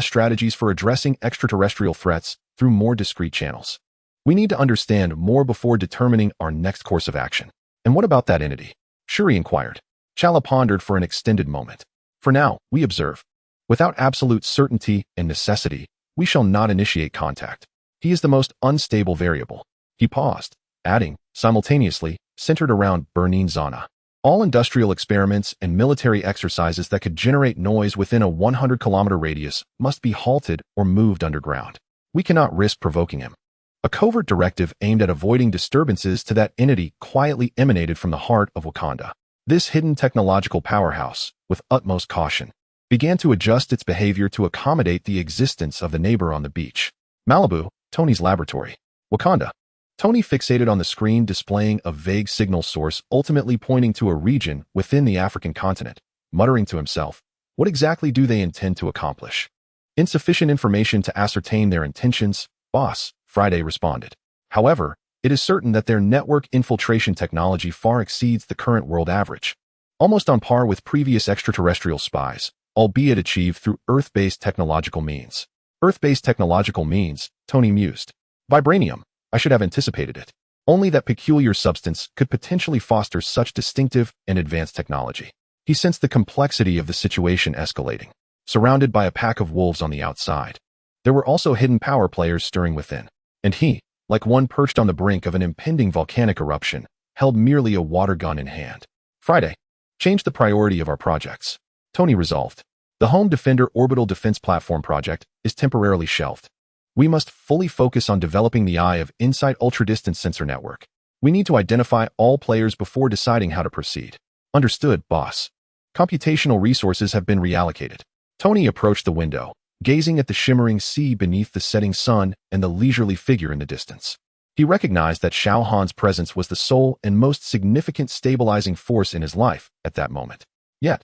strategies for addressing extraterrestrial threats through more discreet channels. We need to understand more before determining our next course of action. And what about that entity? Shuri inquired. Chala pondered for an extended moment. For now, we observe. Without absolute certainty and necessity, we shall not initiate contact. He is the most unstable variable. He paused, adding, simultaneously, centered around Burning Zana. All industrial experiments and military exercises that could generate noise within a 100-kilometer radius must be halted or moved underground. We cannot risk provoking him. A covert directive aimed at avoiding disturbances to that entity quietly emanated from the heart of Wakanda. This hidden technological powerhouse, with utmost caution, began to adjust its behavior to accommodate the existence of the neighbor on the beach. Malibu, Tony's laboratory. Wakanda. Tony fixated on the screen displaying a vague signal source ultimately pointing to a region within the African continent, muttering to himself, what exactly do they intend to accomplish? Insufficient information to ascertain their intentions, boss, Friday responded. However, it is certain that their network infiltration technology far exceeds the current world average, almost on par with previous extraterrestrial spies, albeit achieved through Earth-based technological means. Earth-based technological means, Tony mused. Vibranium. I should have anticipated it. Only that peculiar substance could potentially foster such distinctive and advanced technology. He sensed the complexity of the situation escalating, surrounded by a pack of wolves on the outside. There were also hidden power players stirring within, and he, like one perched on the brink of an impending volcanic eruption, held merely a water gun in hand. Friday. Change the priority of our projects. Tony resolved. The Home Defender Orbital Defense Platform project is temporarily shelved. We must fully focus on developing the Eye of Insight ultra-distance sensor network. We need to identify all players before deciding how to proceed. Understood, boss. Computational resources have been reallocated. Tony approached the window, gazing at the shimmering sea beneath the setting sun and the leisurely figure in the distance. He recognized that Xiao Han's presence was the sole and most significant stabilizing force in his life at that moment. Yet,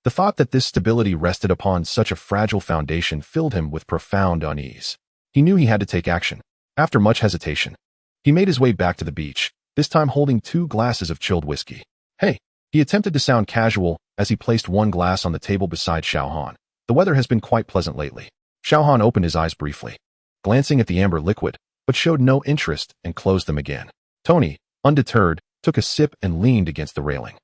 the thought that this stability rested upon such a fragile foundation filled him with profound unease. He knew he had to take action. After much hesitation, he made his way back to the beach, this time holding 2 glasses of chilled whiskey. Hey, he attempted to sound casual as he placed one glass on the table beside Xiao Han. The weather has been quite pleasant lately. Xiao Han opened his eyes briefly, glancing at the amber liquid, but showed no interest and closed them again. Tony, undeterred, took a sip and leaned against the railing.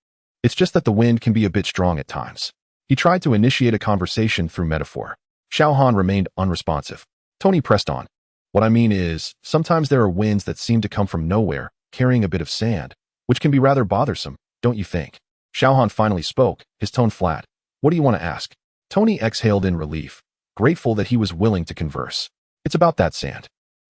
It's just that the wind can be a bit strong at times. He tried to initiate a conversation through metaphor. Xiao Han remained unresponsive. Tony pressed on. What I mean is, sometimes there are winds that seem to come from nowhere, carrying a bit of sand, which can be rather bothersome, don't you think? Xiao Han finally spoke, his tone flat. What do you want to ask? Tony exhaled in relief, grateful that he was willing to converse. It's about that sand.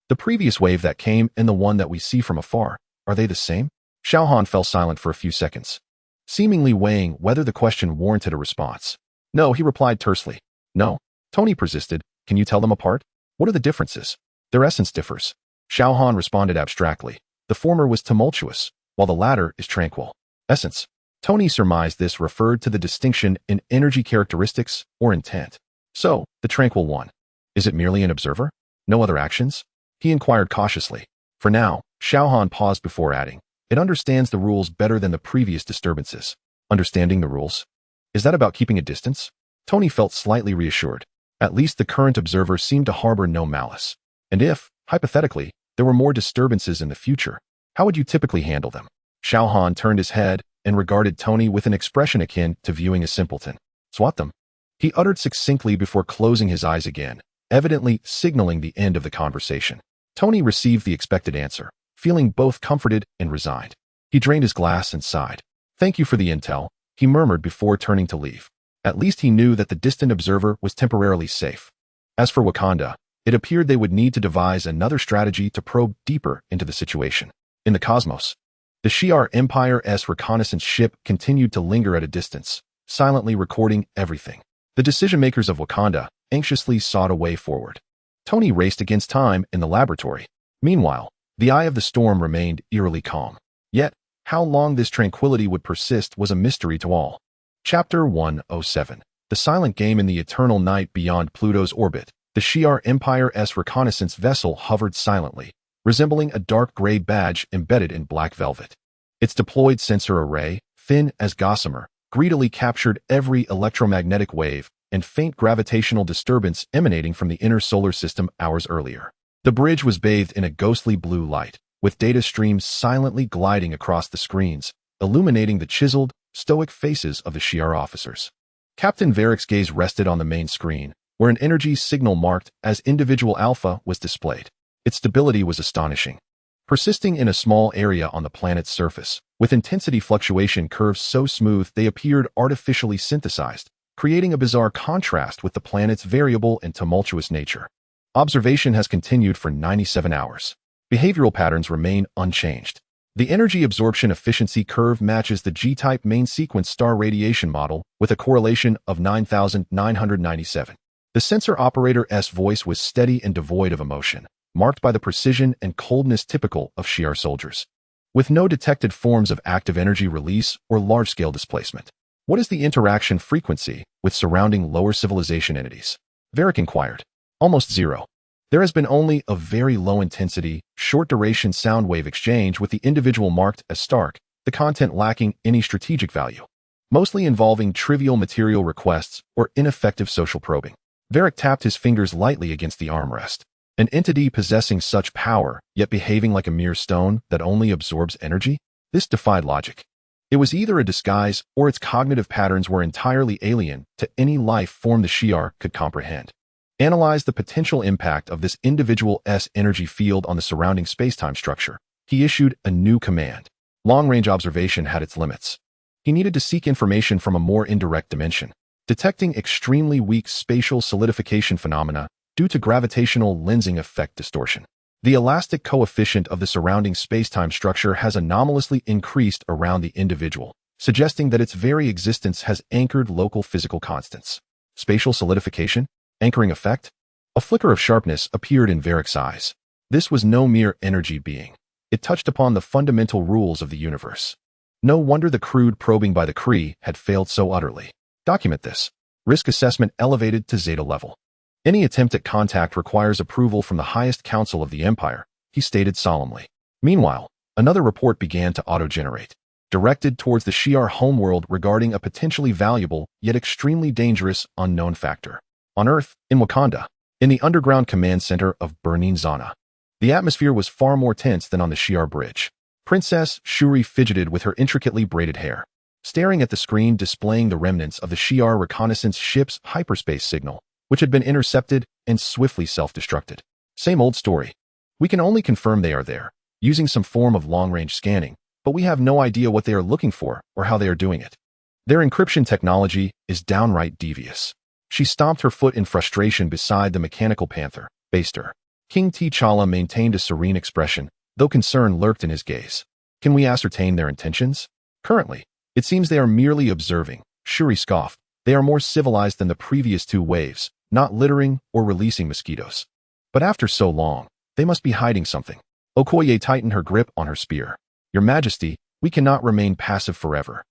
The previous wave that came and the one that we see from afar, are they the same? Xiao Han fell silent for a few seconds, seemingly weighing whether the question warranted a response. No, he replied tersely. No. Tony persisted. Can you tell them apart? What are the differences? Their essence differs. Xiao Han responded abstractly. The former was tumultuous, while the latter is tranquil. Essence. Tony surmised this referred to the distinction in energy characteristics or intent. So, the tranquil one. Is it merely an observer? No other actions? He inquired cautiously. For now, Xiao Han paused before adding, it understands the rules better than the previous disturbances. Understanding the rules? Is that about keeping a distance? Tony felt slightly reassured. At least the current observer seemed to harbor no malice. And if, hypothetically, there were more disturbances in the future, how would you typically handle them? Xiao Han turned his head and regarded Tony with an expression akin to viewing a simpleton. Swat them. He uttered succinctly before closing his eyes again, evidently signaling the end of the conversation. Tony received the expected answer, feeling both comforted and resigned. He drained his glass and sighed. Thank you for the intel, he murmured before turning to leave. At least he knew that the distant observer was temporarily safe. As for Wakanda, it appeared they would need to devise another strategy to probe deeper into the situation. In the cosmos, the Shi'ar Empire's reconnaissance ship continued to linger at a distance, silently recording everything. The decision-makers of Wakanda anxiously sought a way forward. Tony raced against time in the laboratory. Meanwhile, the eye of the storm remained eerily calm. Yet, how long this tranquility would persist was a mystery to all. Chapter 107. The silent game in the eternal night beyond Pluto's orbit. The Shi'ar Empire's reconnaissance vessel hovered silently, resembling a dark gray badge embedded in black velvet. Its deployed sensor array, thin as gossamer, greedily captured every electromagnetic wave and faint gravitational disturbance emanating from the inner solar system hours earlier. The bridge was bathed in a ghostly blue light, with data streams silently gliding across the screens, illuminating the chiseled, stoic faces of the Shi'ar officers. Captain Varick's gaze rested on the main screen, where an energy signal marked as Individual Alpha was displayed. Its stability was astonishing, persisting in a small area on the planet's surface, with intensity fluctuation curves so smooth they appeared artificially synthesized, creating a bizarre contrast with the planet's variable and tumultuous nature. Observation has continued for 97 hours. Behavioral patterns remain unchanged. The energy absorption efficiency curve matches the G-type main sequence star radiation model with a correlation of 9,997. The sensor operator's voice was steady and devoid of emotion, marked by the precision and coldness typical of Shi'ar soldiers, with no detected forms of active energy release or large-scale displacement. What is the interaction frequency with surrounding lower civilization entities? Varick inquired. Almost zero. There has been only a very low-intensity, short-duration sound wave exchange with the individual marked as Stark, the content lacking any strategic value, mostly involving trivial material requests or ineffective social probing. Varick tapped his fingers lightly against the armrest. An entity possessing such power, yet behaving like a mere stone that only absorbs energy? This defied logic. It was either a disguise or its cognitive patterns were entirely alien to any life form the Shi'ar could comprehend. Analyze the potential impact of this individual energy field on the surrounding spacetime structure. He issued a new command. Long-range observation had its limits. He needed to seek information from a more indirect dimension, detecting extremely weak spatial solidification phenomena due to gravitational lensing effect distortion. The elastic coefficient of the surrounding spacetime structure has anomalously increased around the individual, suggesting that its very existence has anchored local physical constants. Spatial solidification? Anchoring effect? A flicker of sharpness appeared in Varric's eyes. This was no mere energy being. It touched upon the fundamental rules of the universe. No wonder the crude probing by the Kree had failed so utterly. Document this. Risk assessment elevated to Zeta level. Any attempt at contact requires approval from the highest council of the Empire, he stated solemnly. Meanwhile, another report began to auto-generate, directed towards the Shi'ar homeworld regarding a potentially valuable, yet extremely dangerous, unknown factor. On Earth, in Wakanda, in the underground command center of Burning Zana, the atmosphere was far more tense than on the Shi'ar bridge. Princess Shuri fidgeted with her intricately braided hair, staring at the screen displaying the remnants of the Shi'ar reconnaissance ship's hyperspace signal, which had been intercepted and swiftly self-destructed. Same old story. We can only confirm they are there, using some form of long-range scanning, but we have no idea what they are looking for or how they are doing it. Their encryption technology is downright devious. She stomped her foot in frustration beside the mechanical panther, Baster. King T'Challa maintained a serene expression, though concern lurked in his gaze. Can we ascertain their intentions? Currently, it seems they are merely observing, Shuri scoffed. They are more civilized than the previous two waves, not littering or releasing mosquitoes. But after so long, they must be hiding something. Okoye tightened her grip on her spear. Your Majesty, we cannot remain passive forever.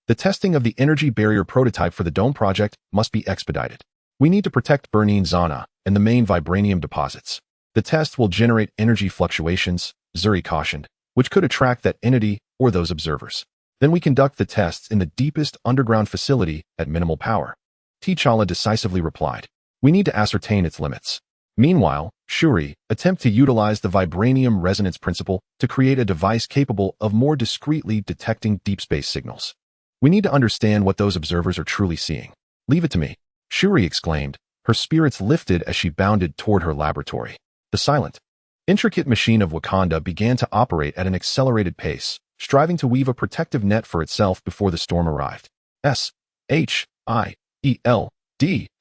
The testing of the energy barrier prototype for the Dome project must be expedited. We need to protect Burning Zana and the main vibranium deposits. The test will generate energy fluctuations, Zuri cautioned, which could attract that entity or those observers. Then we conduct the tests in the deepest underground facility at minimal power. T'Challa decisively replied. We need to ascertain its limits. Meanwhile, Shuri, attempt to utilize the vibranium resonance principle to create a device capable of more discreetly detecting deep space signals. We need to understand what those observers are truly seeing. Leave it to me, Shuri exclaimed, her spirits lifted as she bounded toward her laboratory. The silent, intricate machine of Wakanda began to operate at an accelerated pace, striving to weave a protective net for itself before the storm arrived. S.H.I.E.L.D.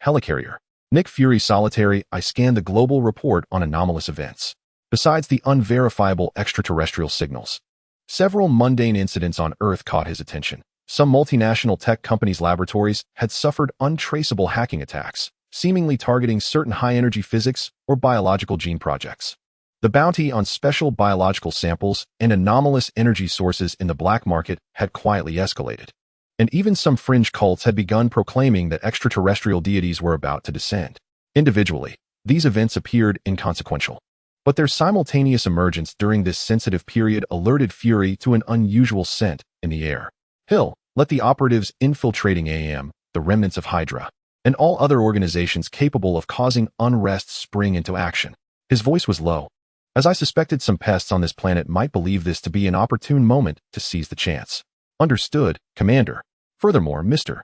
Helicarrier. Nick Fury solitary. I scanned the global report on anomalous events. Besides the unverifiable extraterrestrial signals, several mundane incidents on Earth caught his attention. Some multinational tech companies' laboratories had suffered untraceable hacking attacks, seemingly targeting certain high-energy physics or biological gene projects. The bounty on special biological samples and anomalous energy sources in the black market had quietly escalated. And even some fringe cults had begun proclaiming that extraterrestrial deities were about to descend. Individually, these events appeared inconsequential. But their simultaneous emergence during this sensitive period alerted Fury to an unusual scent in the air. Hill, let the operatives infiltrating AM, the remnants of Hydra, and all other organizations capable of causing unrest spring into action. His voice was low, as I suspected some pests on this planet might believe this to be an opportune moment to seize the chance. Understood, Commander. Furthermore, Mr.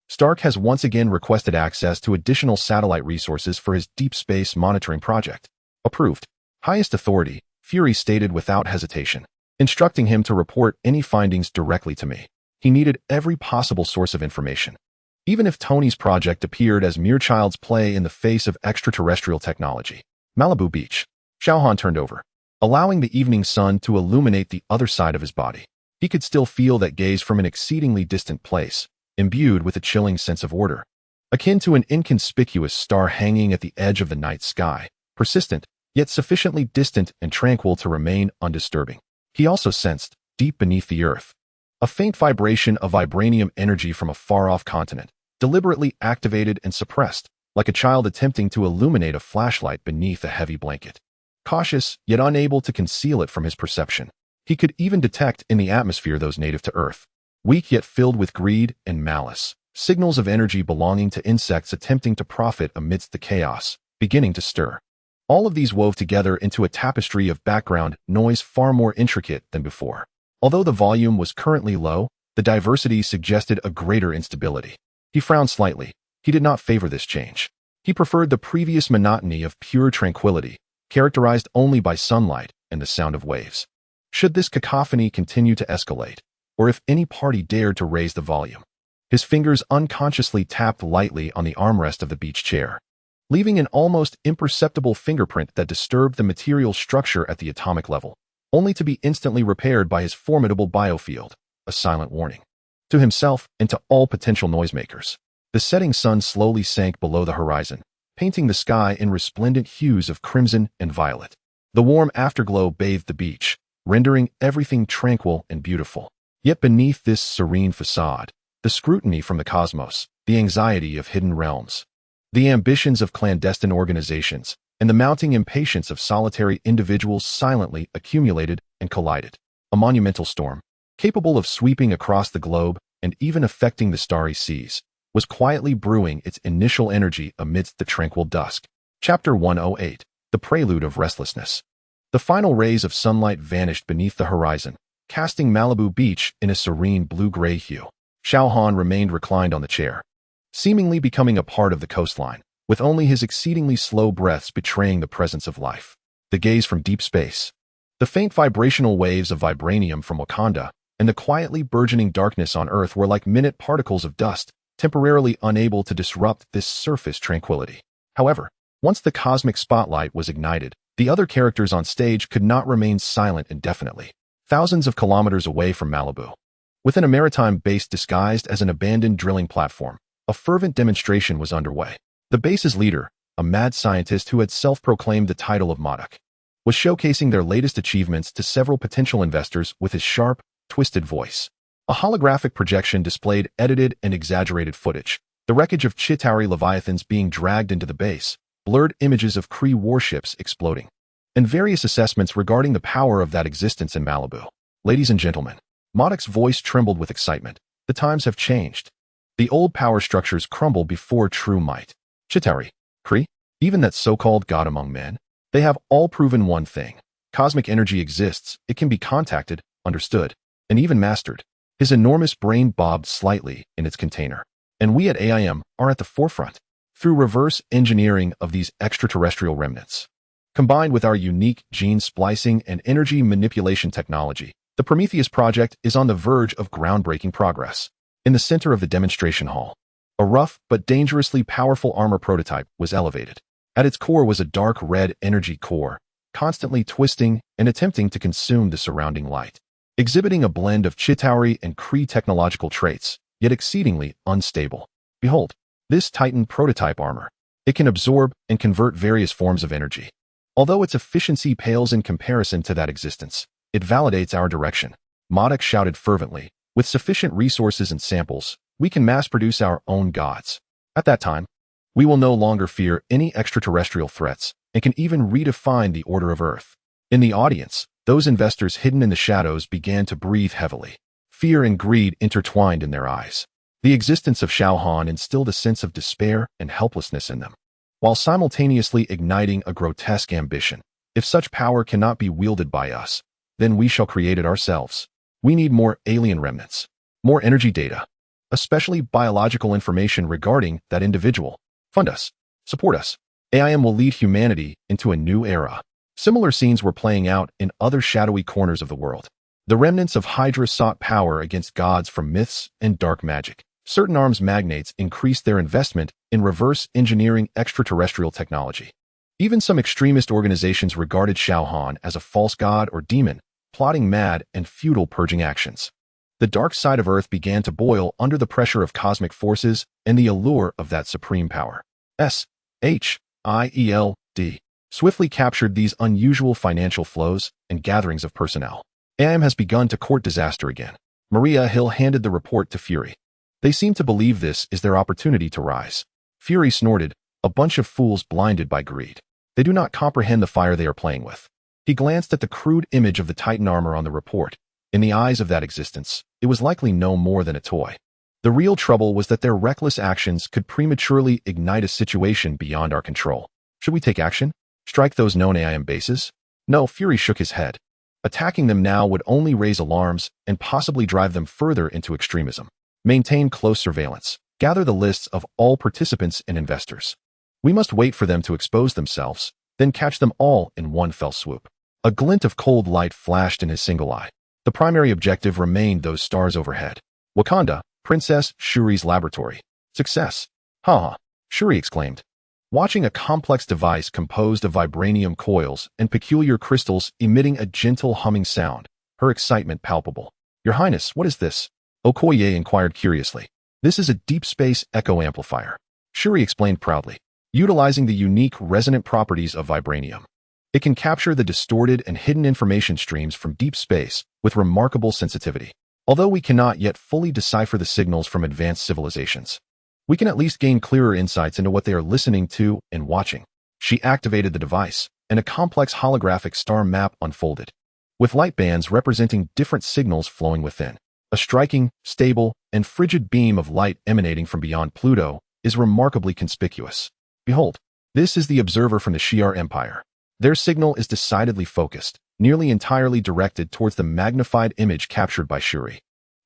Stark has once again requested access to additional satellite resources for his deep space monitoring project. Approved. Highest authority, Fury stated without hesitation, instructing him to report any findings directly to me. He needed every possible source of information. Even if Tony's project appeared as mere child's play in the face of extraterrestrial technology. Malibu Beach. Xiao Han turned over, allowing the evening sun to illuminate the other side of his body. He could still feel that gaze from an exceedingly distant place, imbued with a chilling sense of order, akin to an inconspicuous star hanging at the edge of the night sky, persistent, yet sufficiently distant and tranquil to remain undisturbing. He also sensed, deep beneath the earth, a faint vibration of vibranium energy from a far-off continent, deliberately activated and suppressed, like a child attempting to illuminate a flashlight beneath a heavy blanket. Cautious, yet unable to conceal it from his perception, he could even detect in the atmosphere those native to Earth, weak yet filled with greed and malice, signals of energy belonging to insects attempting to profit amidst the chaos, beginning to stir. All of these wove together into a tapestry of background noise far more intricate than before. Although the volume was currently low, the diversity suggested a greater instability. He frowned slightly. He did not favor this change. He preferred the previous monotony of pure tranquility, characterized only by sunlight and the sound of waves. Should this cacophony continue to escalate, or if any party dared to raise the volume? His fingers unconsciously tapped lightly on the armrest of the beach chair, leaving an almost imperceptible fingerprint that disturbed the material structure at the atomic level, only to be instantly repaired by his formidable biofield, a silent warning. To himself and to all potential noisemakers. The setting sun slowly sank below the horizon, painting the sky in resplendent hues of crimson and violet. The warm afterglow bathed the beach, rendering everything tranquil and beautiful. Yet beneath this serene facade, the scrutiny from the cosmos, the anxiety of hidden realms, the ambitions of clandestine organizations, and the mounting impatience of solitary individuals silently accumulated and collided. A monumental storm, capable of sweeping across the globe and even affecting the starry seas, was quietly brewing its initial energy amidst the tranquil dusk. Chapter 108. The Prelude of Restlessness. The final rays of sunlight vanished beneath the horizon, casting Malibu Beach in a serene blue-gray hue. Xiao Han remained reclined on the chair, seemingly becoming a part of the coastline, with only his exceedingly slow breaths betraying the presence of life. The gaze from deep space, the faint vibrational waves of vibranium from Wakanda, and the quietly burgeoning darkness on Earth were like minute particles of dust, temporarily unable to disrupt this surface tranquility. However, once the cosmic spotlight was ignited, the other characters on stage could not remain silent indefinitely. Thousands of kilometers away from Malibu, within a maritime base disguised as an abandoned drilling platform, a fervent demonstration was underway. The base's leader, a mad scientist who had self-proclaimed the title of Modoc, was showcasing their latest achievements to several potential investors with his sharp, twisted voice. A holographic projection displayed edited and exaggerated footage, the wreckage of Chitauri leviathans being dragged into the base, blurred images of Kree warships exploding, and various assessments regarding the power of that existence in Malibu. Ladies and gentlemen, Modoc's voice trembled with excitement. The times have changed. The old power structures crumble before true might. Chitauri, Kree, even that so-called god among men, they have all proven one thing. Cosmic energy exists, it can be contacted, understood, and even mastered. His enormous brain bobbed slightly in its container, and we at AIM are at the forefront. Through reverse engineering of these extraterrestrial remnants, combined with our unique gene splicing and energy manipulation technology, the Prometheus project is on the verge of groundbreaking progress. In the center of the demonstration hall, a rough but dangerously powerful armor prototype was elevated. At its core was a dark red energy core, constantly twisting and attempting to consume the surrounding light, exhibiting a blend of Chitauri and Kree technological traits, yet exceedingly unstable. Behold, this Titan prototype armor. It can absorb and convert various forms of energy. Although its efficiency pales in comparison to that existence, it validates our direction. Modoc shouted fervently. With sufficient resources and samples, we can mass-produce our own gods. At that time, we will no longer fear any extraterrestrial threats and can even redefine the order of Earth. In the audience, those investors hidden in the shadows began to breathe heavily. Fear and greed intertwined in their eyes. The existence of Xiao Han instilled a sense of despair and helplessness in them, while simultaneously igniting a grotesque ambition. If such power cannot be wielded by us, then we shall create it ourselves. We need more alien remnants, more energy data, especially biological information regarding that individual. Fund us. Support us. AIM will lead humanity into a new era. Similar scenes were playing out in other shadowy corners of the world. The remnants of Hydra sought power against gods from myths and dark magic. Certain arms magnates increased their investment in reverse engineering extraterrestrial technology. Even some extremist organizations regarded Xiao Han as a false god or demon, plotting mad and futile purging actions. The dark side of Earth began to boil under the pressure of cosmic forces and the allure of that supreme power. S.H.I.E.L.D. swiftly captured these unusual financial flows and gatherings of personnel. AIM has begun to court disaster again. Maria Hill handed the report to Fury. They seem to believe this is their opportunity to rise. Fury snorted, a bunch of fools blinded by greed. They do not comprehend the fire they are playing with. He glanced at the crude image of the Titan armor on the report. In the eyes of that existence, it was likely no more than a toy. The real trouble was that their reckless actions could prematurely ignite a situation beyond our control. Should we take action? Strike those known AIM bases? No, Fury shook his head. Attacking them now would only raise alarms and possibly drive them further into extremism. Maintain close surveillance. Gather the lists of all participants and investors. We must wait for them to expose themselves, then catch them all in one fell swoop. A glint of cold light flashed in his single eye. The primary objective remained those stars overhead. Wakanda, Princess Shuri's laboratory. Success. Ha! Shuri exclaimed. Watching a complex device composed of vibranium coils and peculiar crystals emitting a gentle humming sound, her excitement palpable. Your Highness, what is this? Okoye inquired curiously. This is a deep space echo amplifier. Shuri explained proudly. Utilizing the unique resonant properties of vibranium, it can capture the distorted and hidden information streams from deep space with remarkable sensitivity. Although we cannot yet fully decipher the signals from advanced civilizations, we can at least gain clearer insights into what they are listening to and watching. She activated the device, and a complex holographic star map unfolded, with light bands representing different signals flowing within. A striking, stable, and frigid beam of light emanating from beyond Pluto is remarkably conspicuous. Behold, this is the observer from the Shi'ar Empire. Their signal is decidedly focused, nearly entirely directed towards the magnified image captured by Shuri.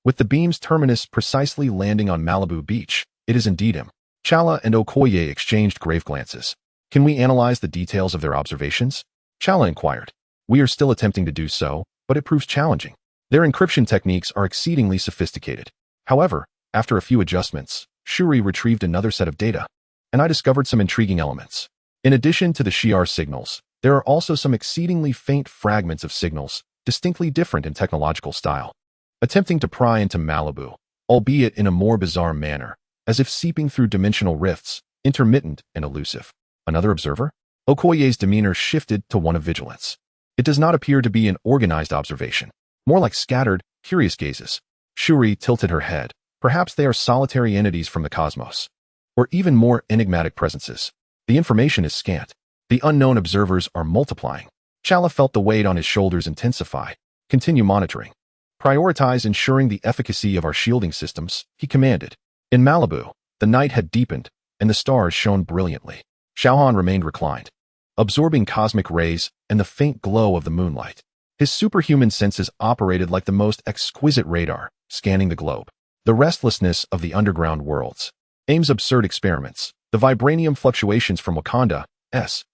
With the beam's terminus precisely landing on Malibu Beach, it is indeed him. Chala and Okoye exchanged grave glances. Can we analyze the details of their observations? Chala inquired. We are still attempting to do so, but it proves challenging. Their encryption techniques are exceedingly sophisticated. However, after a few adjustments, Shuri retrieved another set of data, and I discovered some intriguing elements. In addition to the Shi'ar signals, there are also some exceedingly faint fragments of signals, distinctly different in technological style, attempting to pry into Malibu, albeit in a more bizarre manner, as if seeping through dimensional rifts, intermittent and elusive. Another observer? Okoye's demeanor shifted to one of vigilance. It does not appear to be an organized observation, more like scattered, curious gazes. Shuri tilted her head. Perhaps they are solitary entities from the cosmos, or even more enigmatic presences. The information is scant. The unknown observers are multiplying. Chala felt the weight on his shoulders intensify. Continue monitoring. Prioritize ensuring the efficacy of our shielding systems, he commanded. In Malibu, the night had deepened, and the stars shone brilliantly. Xiao Han remained reclined, absorbing cosmic rays and the faint glow of the moonlight. His superhuman senses operated like the most exquisite radar, scanning the globe. The restlessness of the underground worlds. AIM's absurd experiments. The vibranium fluctuations from Wakanda, S.H.I.E.L.D's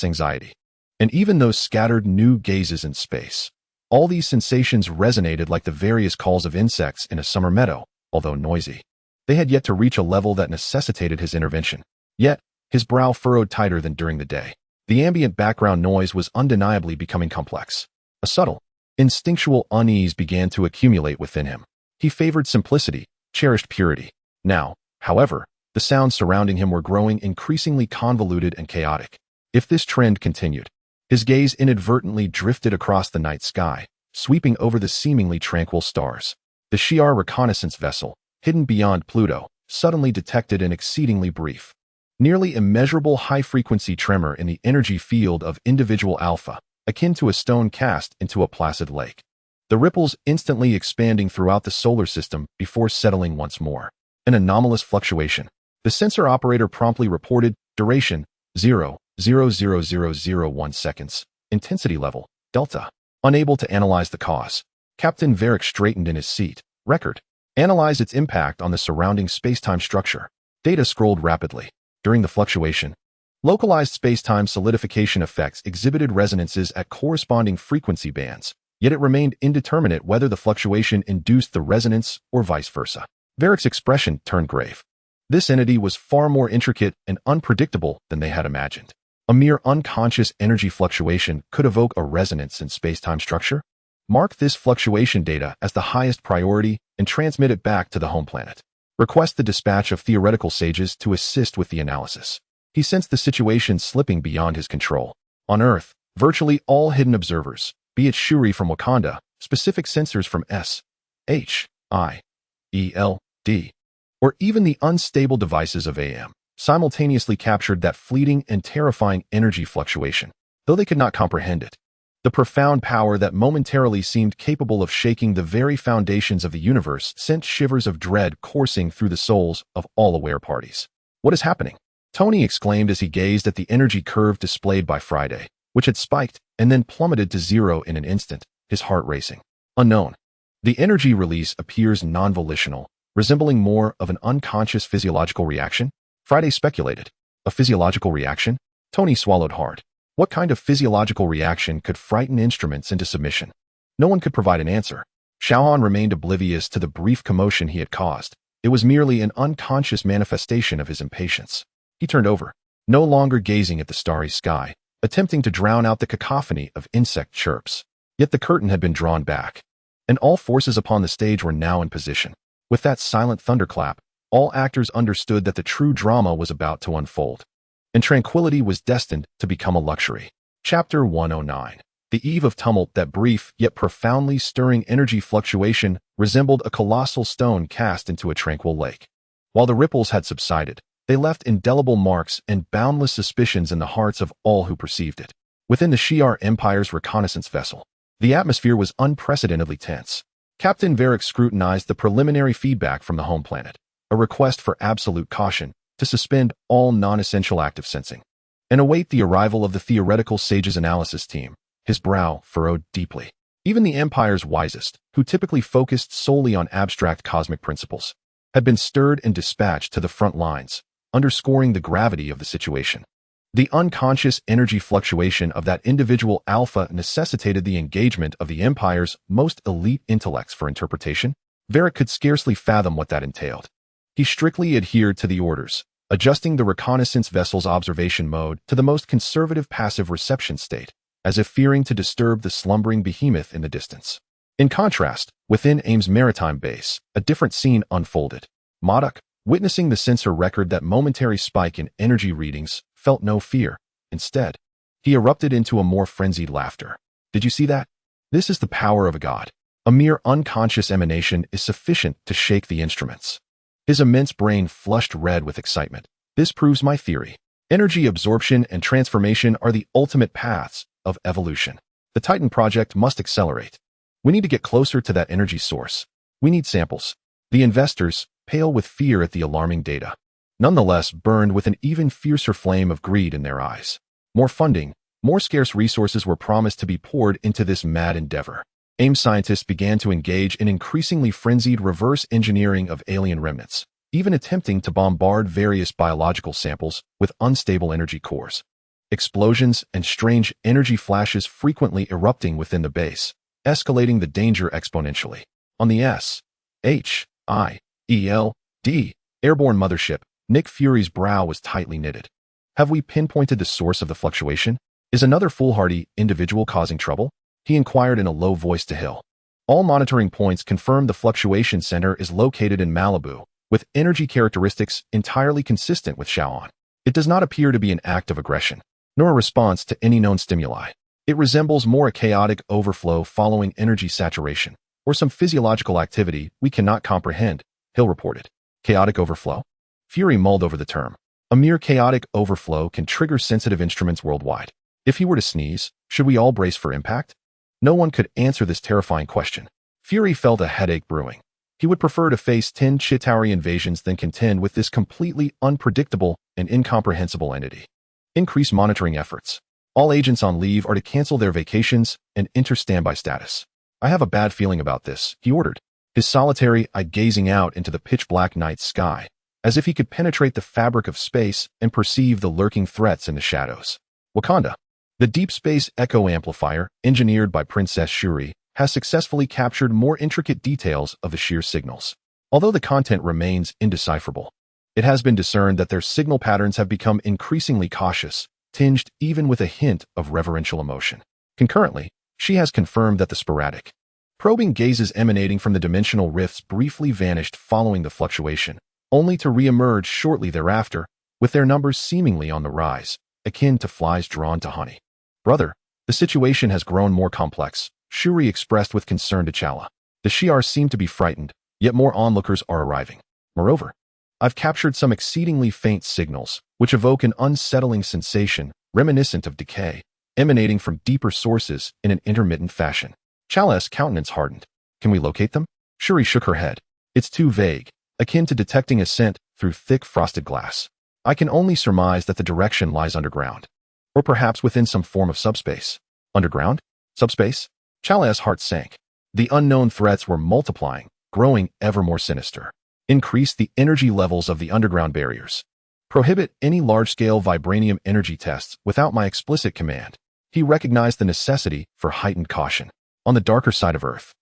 anxiety. And even those scattered new gazes in space. All these sensations resonated like the various calls of insects in a summer meadow, although noisy. They had yet to reach a level that necessitated his intervention. Yet, his brow furrowed tighter than during the day. The ambient background noise was undeniably becoming complex. A subtle, instinctual unease began to accumulate within him. He favored simplicity, cherished purity. Now, however, the sounds surrounding him were growing increasingly convoluted and chaotic. If this trend continued, his gaze inadvertently drifted across the night sky, sweeping over the seemingly tranquil stars. The Shi'ar reconnaissance vessel, hidden beyond Pluto, suddenly detected an exceedingly brief, nearly immeasurable high-frequency tremor in the energy field of individual alpha, akin to a stone cast into a placid lake. The ripples instantly expanding throughout the solar system before settling once more. An anomalous fluctuation. The sensor operator promptly reported duration 0.00001 seconds. Intensity level delta. Unable to analyze the cause, Captain Varick straightened in his seat. Record. Analyze its impact on the surrounding space-time structure. Data scrolled rapidly. During the fluctuation, localized space-time solidification effects exhibited resonances at corresponding frequency bands, yet it remained indeterminate whether the fluctuation induced the resonance or vice versa. Varick's expression turned grave. This entity was far more intricate and unpredictable than they had imagined. A mere unconscious energy fluctuation could evoke a resonance in space-time structure? Mark this fluctuation data as the highest priority and transmit it back to the home planet. Request the dispatch of theoretical sages to assist with the analysis. He sensed the situation slipping beyond his control. On Earth, virtually all hidden observers, be it Shuri from Wakanda, specific sensors from S.H.I.E.L.D, or even the unstable devices of AM, simultaneously captured that fleeting and terrifying energy fluctuation, though they could not comprehend it. The profound power that momentarily seemed capable of shaking the very foundations of the universe sent shivers of dread coursing through the souls of all aware parties. What is happening? Tony exclaimed as he gazed at the energy curve displayed by Friday, which had spiked and then plummeted to zero in an instant, his heart racing. Unknown. The energy release appears non-volitional, resembling more of an unconscious physiological reaction? Friday speculated. A physiological reaction? Tony swallowed hard. What kind of physiological reaction could frighten instruments into submission? No one could provide an answer. Xiao Han remained oblivious to the brief commotion he had caused. It was merely an unconscious manifestation of his impatience. He turned over, no longer gazing at the starry sky, attempting to drown out the cacophony of insect chirps. Yet the curtain had been drawn back, and all forces upon the stage were now in position. With that silent thunderclap, all actors understood that the true drama was about to unfold, and tranquility was destined to become a luxury. Chapter 109. The eve of tumult. That brief yet profoundly stirring energy fluctuation resembled a colossal stone cast into a tranquil lake. While the ripples had subsided, they left indelible marks and boundless suspicions in the hearts of all who perceived it. Within the Shi'ar Empire's reconnaissance vessel, the atmosphere was unprecedentedly tense. Captain Varric scrutinized the preliminary feedback from the home planet, a request for absolute caution to suspend all non-essential active sensing, and await the arrival of the theoretical sage's analysis team. His brow furrowed deeply. Even the Empire's wisest, who typically focused solely on abstract cosmic principles, had been stirred and dispatched to the front lines, underscoring the gravity of the situation. The unconscious energy fluctuation of that individual alpha necessitated the engagement of the Empire's most elite intellects for interpretation. Varric could scarcely fathom what that entailed. He strictly adhered to the orders, adjusting the reconnaissance vessel's observation mode to the most conservative passive reception state, as if fearing to disturb the slumbering behemoth in the distance. In contrast, within AIM's maritime base, a different scene unfolded. Modoc, witnessing the sensor record that momentary spike in energy readings, felt no fear. Instead, he erupted into a more frenzied laughter. Did you see that? This is the power of a god. A mere unconscious emanation is sufficient to shake the instruments. His immense brain flushed red with excitement. This proves my theory. Energy absorption and transformation are the ultimate paths of evolution. The Titan project must accelerate. We need to get closer to that energy source. We need samples. The investors, pale with fear at the alarming data, nonetheless burned with an even fiercer flame of greed in their eyes. More funding, more scarce resources were promised to be poured into this mad endeavor. AIM scientists began to engage in increasingly frenzied reverse engineering of alien remnants, even attempting to bombard various biological samples with unstable energy cores. Explosions and strange energy flashes frequently erupting within the base, escalating the danger exponentially. On the S.H.I.E.L.D. airborne mothership, Nick Fury's brow was tightly knitted. Have we pinpointed the source of the fluctuation? Is another foolhardy individual causing trouble? He inquired in a low voice to Hill. All monitoring points confirm the fluctuation center is located in Malibu, with energy characteristics entirely consistent with Xiao Han. It does not appear to be an act of aggression, nor a response to any known stimuli. It resembles more a chaotic overflow following energy saturation, or some physiological activity we cannot comprehend, Hill reported. Chaotic overflow? Fury mulled over the term. A mere chaotic overflow can trigger sensitive instruments worldwide. If he were to sneeze, should we all brace for impact? No one could answer this terrifying question. Fury felt a headache brewing. He would prefer to face 10 Chitauri invasions than contend with this completely unpredictable and incomprehensible entity. Increase monitoring efforts. All agents on leave are to cancel their vacations and enter standby status. I have a bad feeling about this, he ordered, his solitary eye gazing out into the pitch-black night sky, as if he could penetrate the fabric of space and perceive the lurking threats in the shadows. Wakanda. The deep space echo amplifier, engineered by Princess Shuri, has successfully captured more intricate details of the sheer signals. Although the content remains indecipherable, it has been discerned that their signal patterns have become increasingly cautious, tinged even with a hint of reverential emotion. Concurrently, she has confirmed that the sporadic, probing gazes emanating from the dimensional rifts briefly vanished following the fluctuation, only to re-emerge shortly thereafter, with their numbers seemingly on the rise, akin to flies drawn to honey. Brother, the situation has grown more complex, Shuri expressed with concern to T'Challa. The Shi'ar seem to be frightened, yet more onlookers are arriving. Moreover, I've captured some exceedingly faint signals, which evoke an unsettling sensation, reminiscent of decay, emanating from deeper sources in an intermittent fashion. T'Challa's countenance hardened. Can we locate them? Shuri shook her head. It's too vague, akin to detecting a scent through thick frosted glass. I can only surmise that the direction lies underground. Or perhaps within some form of subspace. Underground? Subspace? Chala's heart sank. The unknown threats were multiplying, growing ever more sinister. Increase the energy levels of the underground barriers. Prohibit any large-scale vibranium energy tests without my explicit command. He recognized the necessity for heightened caution. On the darker side of Earth,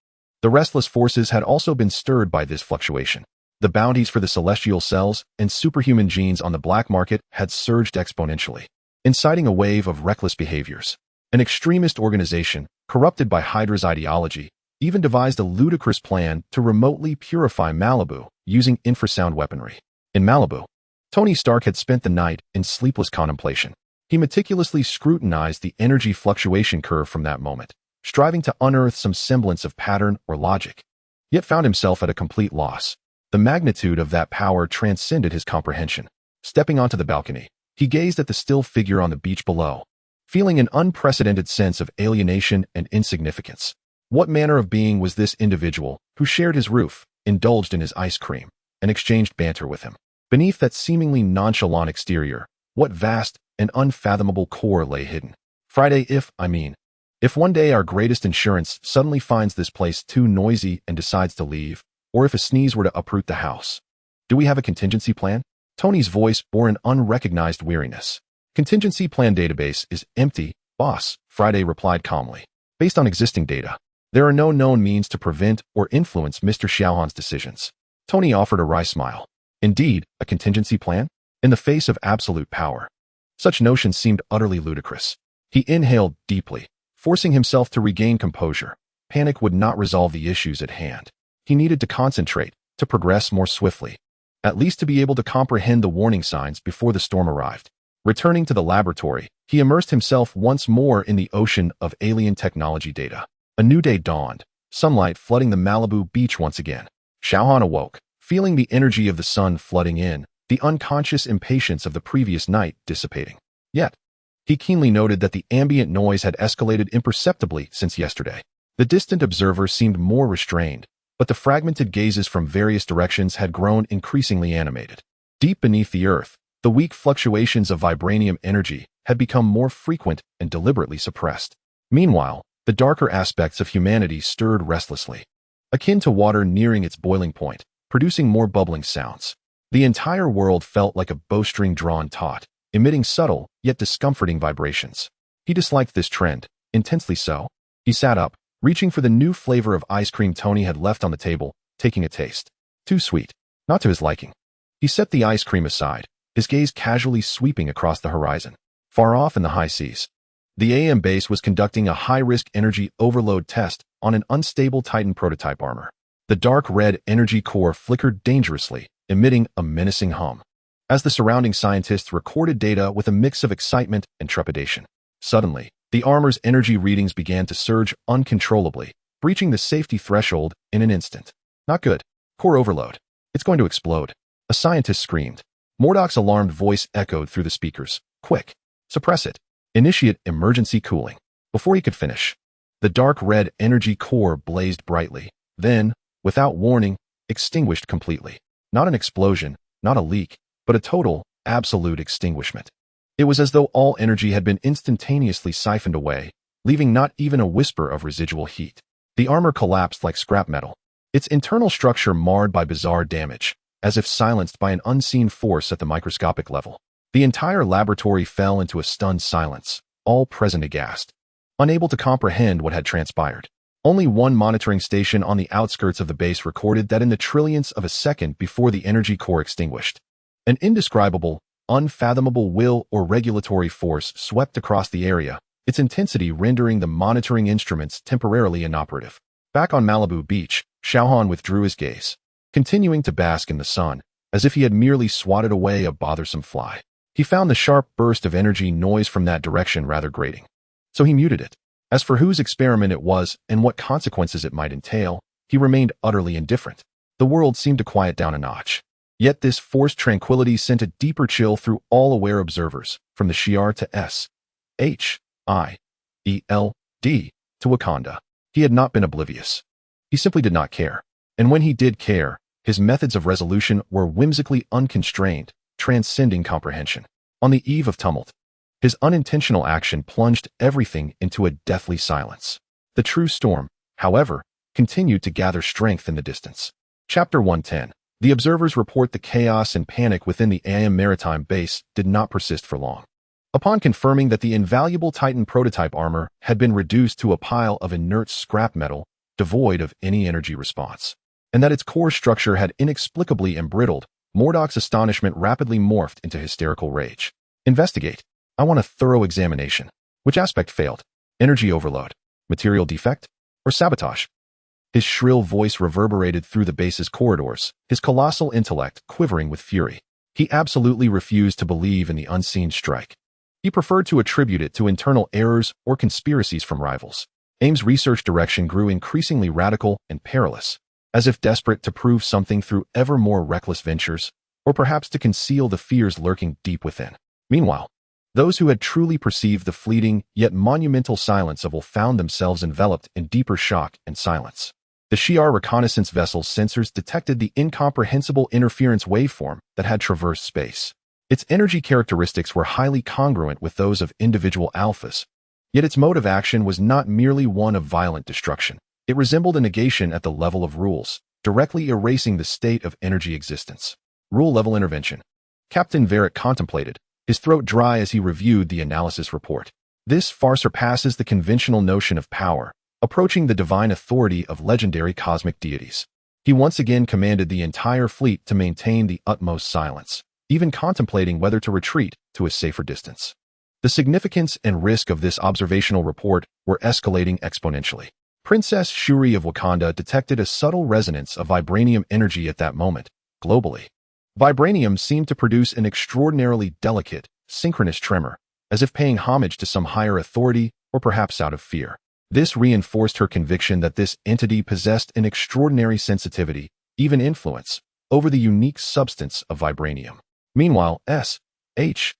the restless forces had also been stirred by this fluctuation. The bounties for the celestial cells and superhuman genes on the black market had surged exponentially, inciting a wave of reckless behaviors. An extremist organization, corrupted by Hydra's ideology, even devised a ludicrous plan to remotely purify Malibu using infrasound weaponry. In Malibu, Tony Stark had spent the night in sleepless contemplation. He meticulously scrutinized the energy fluctuation curve from that moment, striving to unearth some semblance of pattern or logic, yet found himself at a complete loss. The magnitude of that power transcended his comprehension. Stepping onto the balcony, he gazed at the still figure on the beach below, feeling an unprecedented sense of alienation and insignificance. What manner of being was this individual who shared his roof, indulged in his ice cream, and exchanged banter with him? Beneath that seemingly nonchalant exterior, what vast and unfathomable core lay hidden? Friday, if one day our greatest insurance suddenly finds this place too noisy and decides to leave, or if a sneeze were to uproot the house, do we have a contingency plan? Tony's voice bore an unrecognized weariness. Contingency plan database is empty, boss, Friday replied calmly. Based on existing data, there are no known means to prevent or influence Mr. Xiao Han's decisions. Tony offered a wry smile. Indeed, a contingency plan? In the face of absolute power. Such notions seemed utterly ludicrous. He inhaled deeply, forcing himself to regain composure. Panic would not resolve the issues at hand. He needed to concentrate, to progress more swiftly, at least to be able to comprehend the warning signs before the storm arrived. Returning to the laboratory, he immersed himself once more in the ocean of alien technology data. A new day dawned, sunlight flooding the Malibu beach once again. Xiao Han awoke, feeling the energy of the sun flooding in, the unconscious impatience of the previous night dissipating. Yet, he keenly noted that the ambient noise had escalated imperceptibly since yesterday. The distant observer seemed more restrained, but the fragmented gazes from various directions had grown increasingly animated. Deep beneath the earth, the weak fluctuations of vibranium energy had become more frequent and deliberately suppressed. Meanwhile, the darker aspects of humanity stirred restlessly, akin to water nearing its boiling point, producing more bubbling sounds. The entire world felt like a bowstring drawn taut, emitting subtle yet discomforting vibrations. He disliked this trend, intensely so. He sat up, reaching for the new flavor of ice cream Tony had left on the table, taking a taste. Too sweet, not to his liking. He set the ice cream aside, his gaze casually sweeping across the horizon. Far off in the high seas, the AM base was conducting a high-risk energy overload test on an unstable Titan prototype armor. The dark red energy core flickered dangerously, emitting a menacing hum, as the surrounding scientists recorded data with a mix of excitement and trepidation. Suddenly, the armor's energy readings began to surge uncontrollably, breaching the safety threshold in an instant. Not good. Core overload. It's going to explode. A scientist screamed. Mordoc's alarmed voice echoed through the speakers. Quick. Suppress it. Initiate emergency cooling. Before he could finish, the dark red energy core blazed brightly, then, without warning, extinguished completely. Not an explosion, not a leak, but a total, absolute extinguishment. It was as though all energy had been instantaneously siphoned away, leaving not even a whisper of residual heat. The armor collapsed like scrap metal, its internal structure marred by bizarre damage, as if silenced by an unseen force at the microscopic level. The entire laboratory fell into a stunned silence, all present aghast, unable to comprehend what had transpired. Only one monitoring station on the outskirts of the base recorded that in the trillionths of a second before the energy core extinguished, an indescribable, unfathomable will or regulatory force swept across the area, its intensity rendering the monitoring instruments temporarily inoperative. Back on Malibu Beach, Xiao Han withdrew his gaze, continuing to bask in the sun, as if he had merely swatted away a bothersome fly. He found the sharp burst of energy noise from that direction rather grating, so he muted it. As for whose experiment it was and what consequences it might entail, he remained utterly indifferent. The world seemed to quiet down a notch. Yet this forced tranquility sent a deeper chill through all aware observers, from the Shi'ar to S.H.I.E.L.D. to Wakanda. He had not been oblivious. He simply did not care. And when he did care, his methods of resolution were whimsically unconstrained, transcending comprehension. On the eve of tumult, his unintentional action plunged everything into a deathly silence. The true storm, however, continued to gather strength in the distance. Chapter 110. The observers report the chaos and panic within the AM maritime base did not persist for long. Upon confirming that the invaluable Titan prototype armor had been reduced to a pile of inert scrap metal devoid of any energy response, and that its core structure had inexplicably embrittled, Mordok's astonishment rapidly morphed into hysterical rage. Investigate. I want a thorough examination. Which aspect failed? Energy overload, material defect, or sabotage? His shrill voice reverberated through the base's corridors, his colossal intellect quivering with fury. He absolutely refused to believe in the unseen strike. He preferred to attribute it to internal errors or conspiracies from rivals. AIM's research direction grew increasingly radical and perilous, as if desperate to prove something through ever more reckless ventures, or perhaps to conceal the fears lurking deep within. Meanwhile, those who had truly perceived the fleeting yet monumental silence of S.H.I.E.L.D. found themselves enveloped in deeper shock and silence. The S.H.I.E.L.D. reconnaissance vessel's sensors detected the incomprehensible interference waveform that had traversed space. Its energy characteristics were highly congruent with those of individual alphas, yet its mode of action was not merely one of violent destruction. It resembled a negation at the level of rules, directly erasing the state of energy existence. Rule-level intervention. Captain Varric contemplated, his throat dry as he reviewed the analysis report. This far surpasses the conventional notion of power, approaching the divine authority of legendary cosmic deities. He once again commanded the entire fleet to maintain the utmost silence, even contemplating whether to retreat to a safer distance. The significance and risk of this observational report were escalating exponentially. Princess Shuri of Wakanda detected a subtle resonance of vibranium energy at that moment, globally. Vibranium seemed to produce an extraordinarily delicate, synchronous tremor, as if paying homage to some higher authority or perhaps out of fear. This reinforced her conviction that this entity possessed an extraordinary sensitivity, even influence, over the unique substance of vibranium. Meanwhile, S.H.I.E.L.D.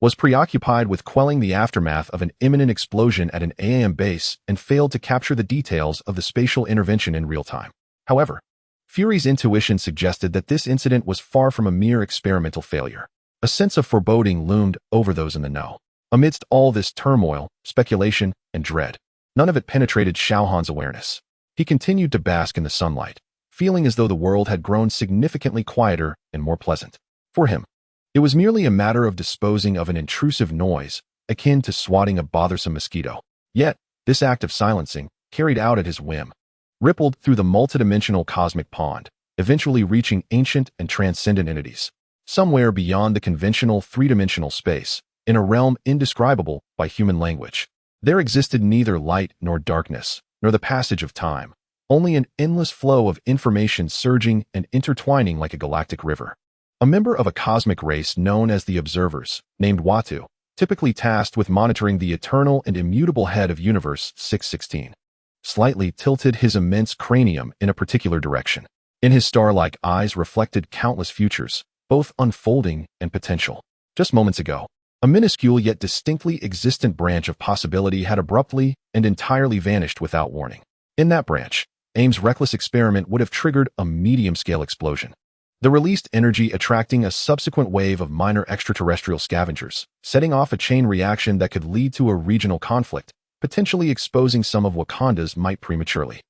was preoccupied with quelling the aftermath of an imminent explosion at an AM base and failed to capture the details of the spatial intervention in real time. However, Fury's intuition suggested that this incident was far from a mere experimental failure. A sense of foreboding loomed over those in the know. Amidst all this turmoil, speculation, and dread, none of it penetrated Xiao Han's awareness. He continued to bask in the sunlight, feeling as though the world had grown significantly quieter and more pleasant. For him, it was merely a matter of disposing of an intrusive noise, akin to swatting a bothersome mosquito. Yet, this act of silencing, carried out at his whim, rippled through the multidimensional cosmic pond, eventually reaching ancient and transcendent entities. Somewhere beyond the conventional three-dimensional space, in a realm indescribable by human language, there existed neither light nor darkness, nor the passage of time, only an endless flow of information surging and intertwining like a galactic river. A member of a cosmic race known as the Observers, named Watu, typically tasked with monitoring the eternal and immutable head of Universe 616, slightly tilted his immense cranium in a particular direction. In his star-like eyes reflected countless futures, both unfolding and potential. Just moments ago, a minuscule yet distinctly existent branch of possibility had abruptly and entirely vanished without warning. In that branch, AIM's reckless experiment would have triggered a medium-scale explosion, the released energy attracting a subsequent wave of minor extraterrestrial scavengers, setting off a chain reaction that could lead to a regional conflict, potentially exposing some of Wakanda's might prematurely.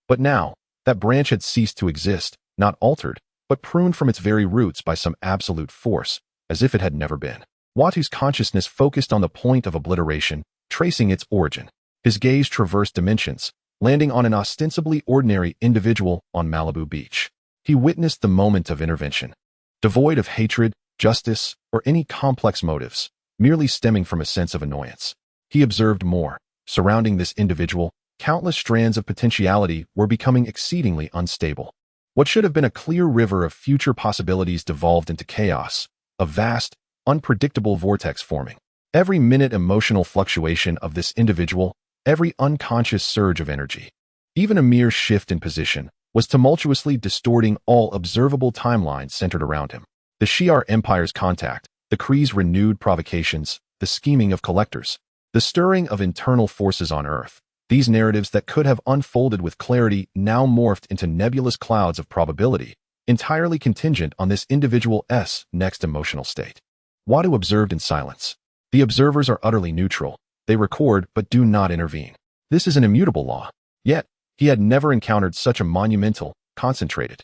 But now, that branch had ceased to exist, not altered, but pruned from its very roots by some absolute force, as if it had never been. Watu's consciousness focused on the point of obliteration, tracing its origin. His gaze traversed dimensions, landing on an ostensibly ordinary individual on Malibu Beach. He witnessed the moment of intervention, devoid of hatred, justice, or any complex motives, merely stemming from a sense of annoyance. He observed more. Surrounding this individual, countless strands of potentiality were becoming exceedingly unstable. What should have been a clear river of future possibilities devolved into chaos, a vast, unpredictable vortex forming. Every minute emotional fluctuation of this individual, every unconscious surge of energy, even a mere shift in position, was tumultuously distorting all observable timelines centered around him. The Shi'ar Empire's contact, the Kree's renewed provocations, the scheming of collectors, the stirring of internal forces on Earth, these narratives that could have unfolded with clarity now morphed into nebulous clouds of probability, entirely contingent on this individual's next emotional state. Watu observed in silence. The observers are utterly neutral. They record but do not intervene. This is an immutable law. Yet, he had never encountered such a monumental, concentrated,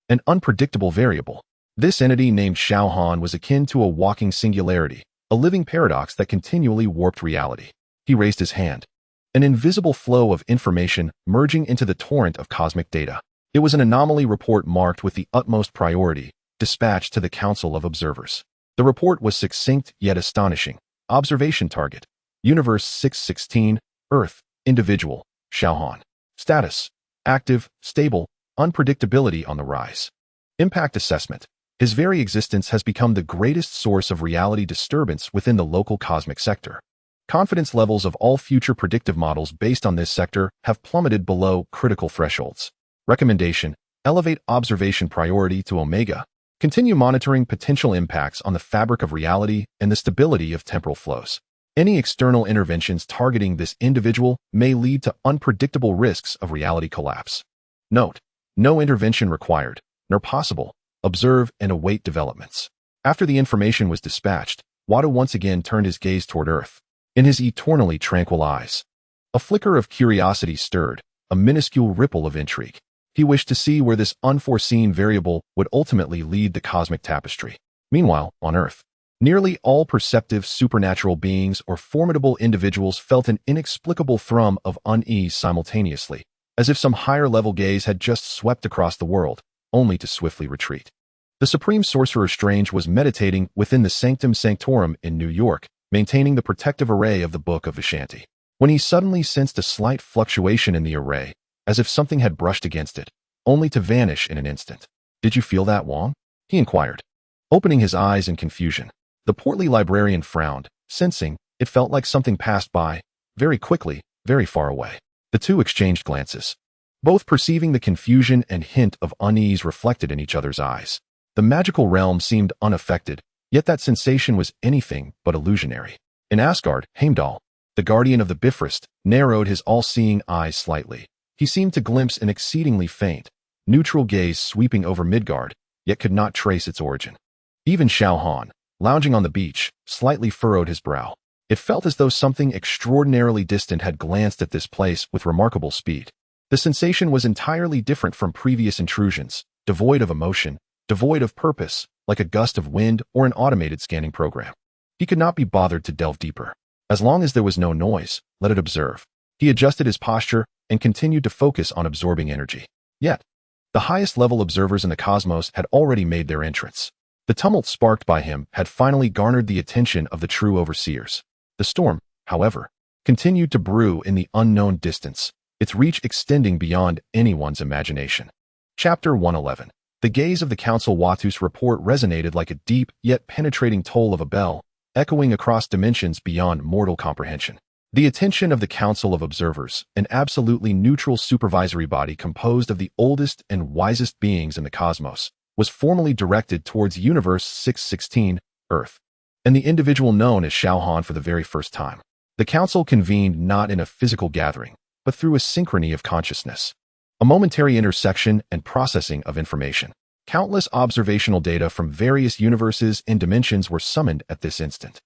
and unpredictable variable. This entity named Xiao Han was akin to a walking singularity, a living paradox that continually warped reality. He raised his hand. An invisible flow of information merging into the torrent of cosmic data. It was an anomaly report marked with the utmost priority, dispatched to the Council of Observers. The report was succinct yet astonishing. Observation target: Universe 616, Earth, individual, Xiao Han. Status: active, stable, unpredictability on the rise. Impact assessment: his very existence has become the greatest source of reality disturbance within the local cosmic sector. Confidence levels of all future predictive models based on this sector have plummeted below critical thresholds. Recommendation: elevate observation priority to Omega. Continue monitoring potential impacts on the fabric of reality and the stability of temporal flows. Any external interventions targeting this individual may lead to unpredictable risks of reality collapse. Note: no intervention required, nor possible. Observe and await developments. After the information was dispatched, Wada once again turned his gaze toward Earth. In his eternally tranquil eyes, a flicker of curiosity stirred, a minuscule ripple of intrigue. He wished to see where this unforeseen variable would ultimately lead the cosmic tapestry. Meanwhile, on Earth, nearly all perceptive supernatural beings or formidable individuals felt an inexplicable thrum of unease simultaneously, as if some higher-level gaze had just swept across the world, only to swiftly retreat. The Supreme Sorcerer Strange was meditating within the Sanctum Sanctorum in New York, maintaining the protective array of the Book of Vishanti, when he suddenly sensed a slight fluctuation in the array, as if something had brushed against it, only to vanish in an instant. "Did you feel that, Wang?" he inquired, opening his eyes in confusion. The portly librarian frowned, sensing it felt like something passed by, very quickly, very far away. The two exchanged glances, both perceiving the confusion and hint of unease reflected in each other's eyes. The magical realm seemed unaffected, yet that sensation was anything but illusionary. In Asgard, Heimdall, the guardian of the Bifrost, narrowed his all-seeing eyes slightly. He seemed to glimpse an exceedingly faint, neutral gaze sweeping over Midgard, yet could not trace its origin. Even Xiao Han, lounging on the beach, slightly furrowed his brow. It felt as though something extraordinarily distant had glanced at this place with remarkable speed. The sensation was entirely different from previous intrusions, devoid of emotion, devoid of purpose, like a gust of wind or an automated scanning program. He could not be bothered to delve deeper. As long as there was no noise, let it observe. He adjusted his posture and continued to focus on absorbing energy. Yet, the highest-level observers in the cosmos had already made their entrance. The tumult sparked by him had finally garnered the attention of the true overseers. The storm, however, continued to brew in the unknown distance, its reach extending beyond anyone's imagination. Chapter 111. The gaze of the Council Watu's report resonated like a deep yet penetrating toll of a bell, echoing across dimensions beyond mortal comprehension. The attention of the Council of Observers, an absolutely neutral supervisory body composed of the oldest and wisest beings in the cosmos, was formally directed towards Universe 616, Earth, and the individual known as Xiao Han for the very first time. The Council convened not in a physical gathering, but through a synchrony of consciousness, a momentary intersection and processing of information. Countless observational data from various universes and dimensions were summoned at this instant.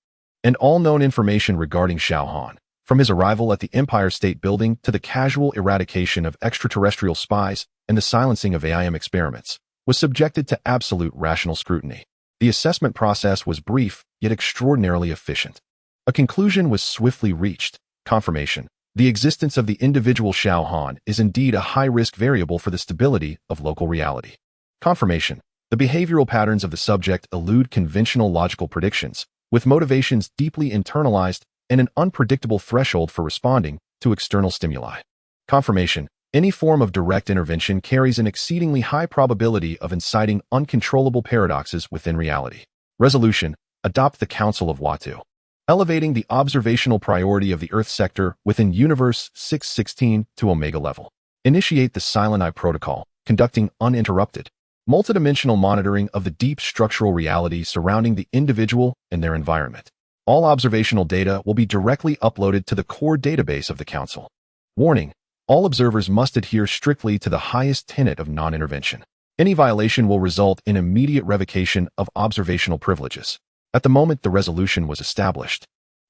And all known information regarding Xiao Han, from his arrival at the Empire State Building to the casual eradication of extraterrestrial spies and the silencing of AIM experiments, was subjected to absolute rational scrutiny. The assessment process was brief, yet extraordinarily efficient. A conclusion was swiftly reached: confirmation. The existence of the individual Xiao Han is indeed a high-risk variable for the stability of local reality. Confirmation. The behavioral patterns of the subject elude conventional logical predictions, with motivations deeply internalized and an unpredictable threshold for responding to external stimuli. Confirmation. Any form of direct intervention carries an exceedingly high probability of inciting uncontrollable paradoxes within reality. Resolution. Adopt the Council of Watu, elevating the observational priority of the Earth sector within Universe 616 to Omega level. Initiate the Silent Eye Protocol, conducting uninterrupted, multidimensional monitoring of the deep structural reality surrounding the individual and their environment. All observational data will be directly uploaded to the core database of the Council. Warning: all observers must adhere strictly to the highest tenet of non-intervention. Any violation will result in immediate revocation of observational privileges. At the moment the resolution was established,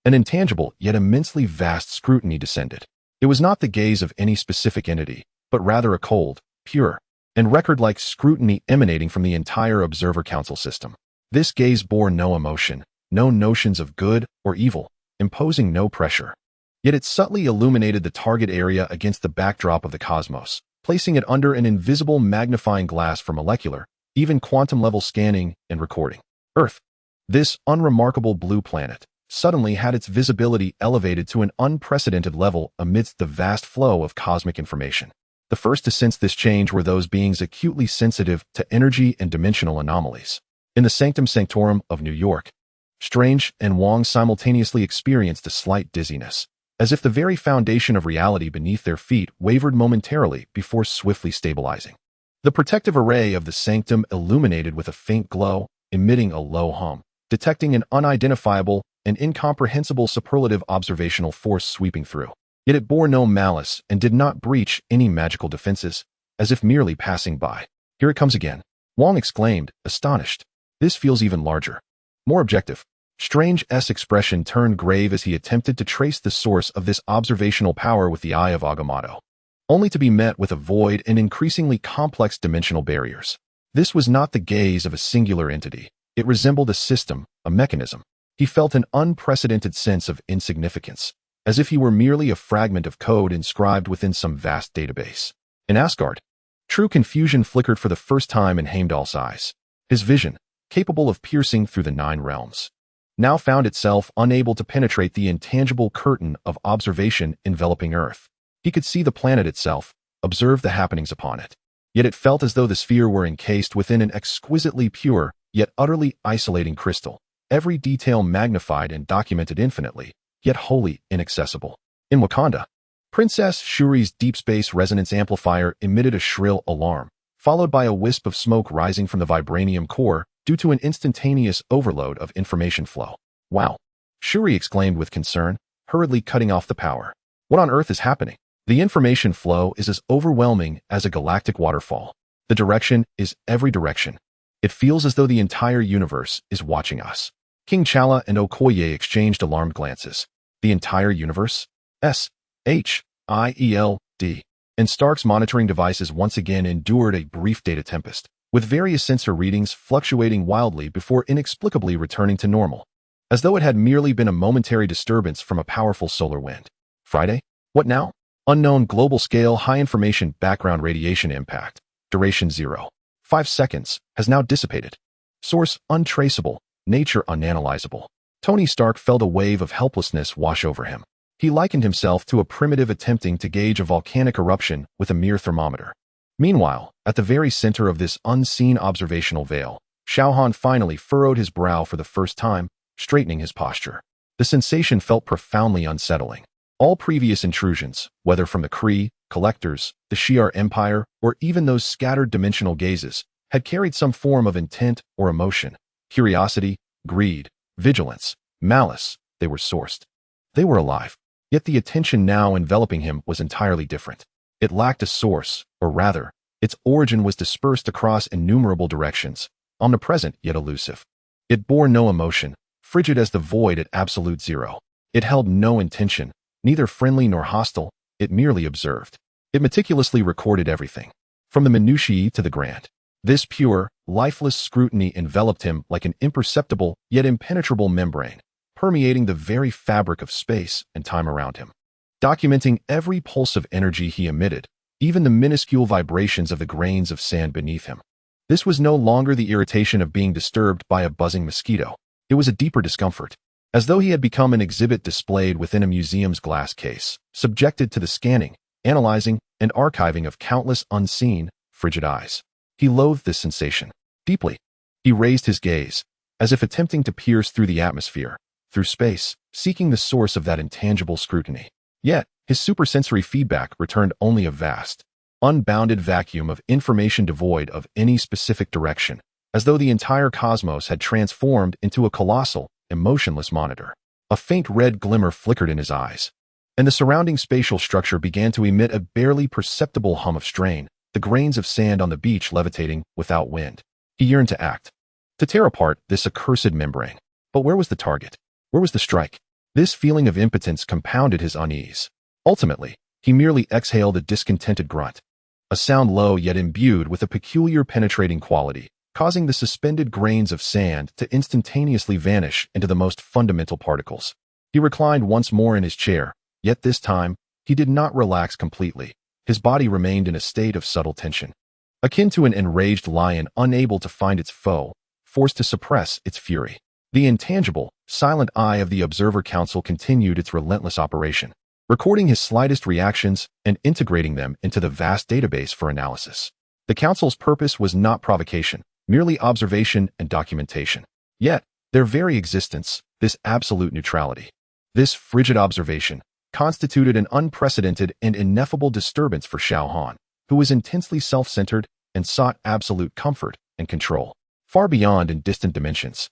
an intangible yet immensely vast scrutiny descended. It was not the gaze of any specific entity, but rather a cold, pure, and record-like scrutiny emanating from the entire observer council system. This gaze bore no emotion, no notions of good or evil, imposing no pressure. Yet it subtly illuminated the target area against the backdrop of the cosmos, placing it under an invisible magnifying glass for molecular, even quantum-level scanning and recording. Earth, this unremarkable blue planet, suddenly had its visibility elevated to an unprecedented level amidst the vast flow of cosmic information. The first to sense this change were those beings acutely sensitive to energy and dimensional anomalies. In the Sanctum Sanctorum of New York, Strange and Wong simultaneously experienced a slight dizziness, as if the very foundation of reality beneath their feet wavered momentarily before swiftly stabilizing. The protective array of the sanctum illuminated with a faint glow, emitting a low hum, detecting an unidentifiable and incomprehensible superlative observational force sweeping through. Yet it bore no malice and did not breach any magical defenses, as if merely passing by. Here it comes again, Wong exclaimed, astonished. This feels even larger, more objective. Strange's expression turned grave as he attempted to trace the source of this observational power with the eye of Agamotto, only to be met with a void and increasingly complex dimensional barriers. This was not the gaze of a singular entity. It resembled a system, a mechanism. He felt an unprecedented sense of insignificance, as if he were merely a fragment of code inscribed within some vast database. In Asgard, true confusion flickered for the first time in Heimdall's eyes. His vision, capable of piercing through the 9 realms, now found itself unable to penetrate the intangible curtain of observation enveloping Earth. He could see the planet itself, observe the happenings upon it. Yet it felt as though the sphere were encased within an exquisitely pure, yet utterly isolating crystal, every detail magnified and documented infinitely, yet wholly inaccessible. In Wakanda, Princess Shuri's deep space resonance amplifier emitted a shrill alarm, followed by a wisp of smoke rising from the vibranium core due to an instantaneous overload of information flow. Wow! Shuri exclaimed with concern, hurriedly cutting off the power. What on earth is happening? The information flow is as overwhelming as a galactic waterfall. The direction is every direction. It feels as though the entire universe is watching us. King Chala and Okoye exchanged alarmed glances. The entire universe? S.H.I.E.L.D. And Stark's monitoring devices once again endured a brief data tempest, with various sensor readings fluctuating wildly before inexplicably returning to normal, as though it had merely been a momentary disturbance from a powerful solar wind. Friday? What now? Unknown global scale high information background radiation impact. Duration 0.5 seconds, has now dissipated. Source untraceable, nature unanalyzable. Tony Stark felt a wave of helplessness wash over him. He likened himself to a primitive attempting to gauge a volcanic eruption with a mere thermometer. Meanwhile, at the very center of this unseen observational veil, Xiao Han finally furrowed his brow for the first time, straightening his posture. The sensation felt profoundly unsettling. All previous intrusions, whether from the Kree, collectors, the Shi'ar Empire, or even those scattered dimensional gazes, had carried some form of intent or emotion. Curiosity, greed, vigilance, malice, they were sourced. They were alive. Yet the attention now enveloping him was entirely different. It lacked a source, or rather, its origin was dispersed across innumerable directions, omnipresent yet elusive. It bore no emotion, frigid as the void at absolute zero. It held no intention, neither friendly nor hostile, it merely observed. It meticulously recorded everything, from the minutiae to the grand. This pure, lifeless scrutiny enveloped him like an imperceptible yet impenetrable membrane, permeating the very fabric of space and time around him, documenting every pulse of energy he emitted, even the minuscule vibrations of the grains of sand beneath him. This was no longer the irritation of being disturbed by a buzzing mosquito. It was a deeper discomfort, as though he had become an exhibit displayed within a museum's glass case, subjected to the scanning, analyzing, and archiving of countless unseen, frigid eyes. He loathed this sensation deeply. He raised his gaze, as if attempting to pierce through the atmosphere, through space, seeking the source of that intangible scrutiny. Yet, his supersensory feedback returned only a vast, unbounded vacuum of information devoid of any specific direction, as though the entire cosmos had transformed into a colossal, emotionless monitor. A faint red glimmer flickered in his eyes, and the surrounding spatial structure began to emit a barely perceptible hum of strain, the grains of sand on the beach levitating without wind. He yearned to act, to tear apart this accursed membrane. But where was the target? Where was the strike? This feeling of impotence compounded his unease. Ultimately, he merely exhaled a discontented grunt, a sound low yet imbued with a peculiar penetrating quality, causing the suspended grains of sand to instantaneously vanish into the most fundamental particles. He reclined once more in his chair, yet this time, he did not relax completely. His body remained in a state of subtle tension, akin to an enraged lion unable to find its foe, forced to suppress its fury. The intangible, silent eye of the Observer Council continued its relentless operation, recording his slightest reactions and integrating them into the vast database for analysis. The Council's purpose was not provocation, merely observation and documentation. Yet, their very existence, this absolute neutrality, this frigid observation, constituted an unprecedented and ineffable disturbance for Xiao Han, who was intensely self-centered and sought absolute comfort and control. Far beyond in distant dimensions,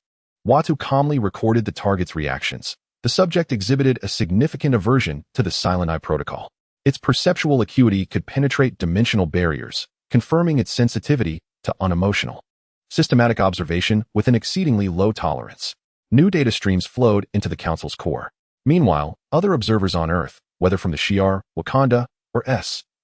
Watu calmly recorded the target's reactions. The subject exhibited a significant aversion to the Silent Eye protocol. Its perceptual acuity could penetrate dimensional barriers, confirming its sensitivity to unemotional, systematic observation with an exceedingly low tolerance. New data streams flowed into the Council's core. Meanwhile, other observers on Earth, whether from the Shi'ar, Wakanda, or S.H.I.E.L.D.,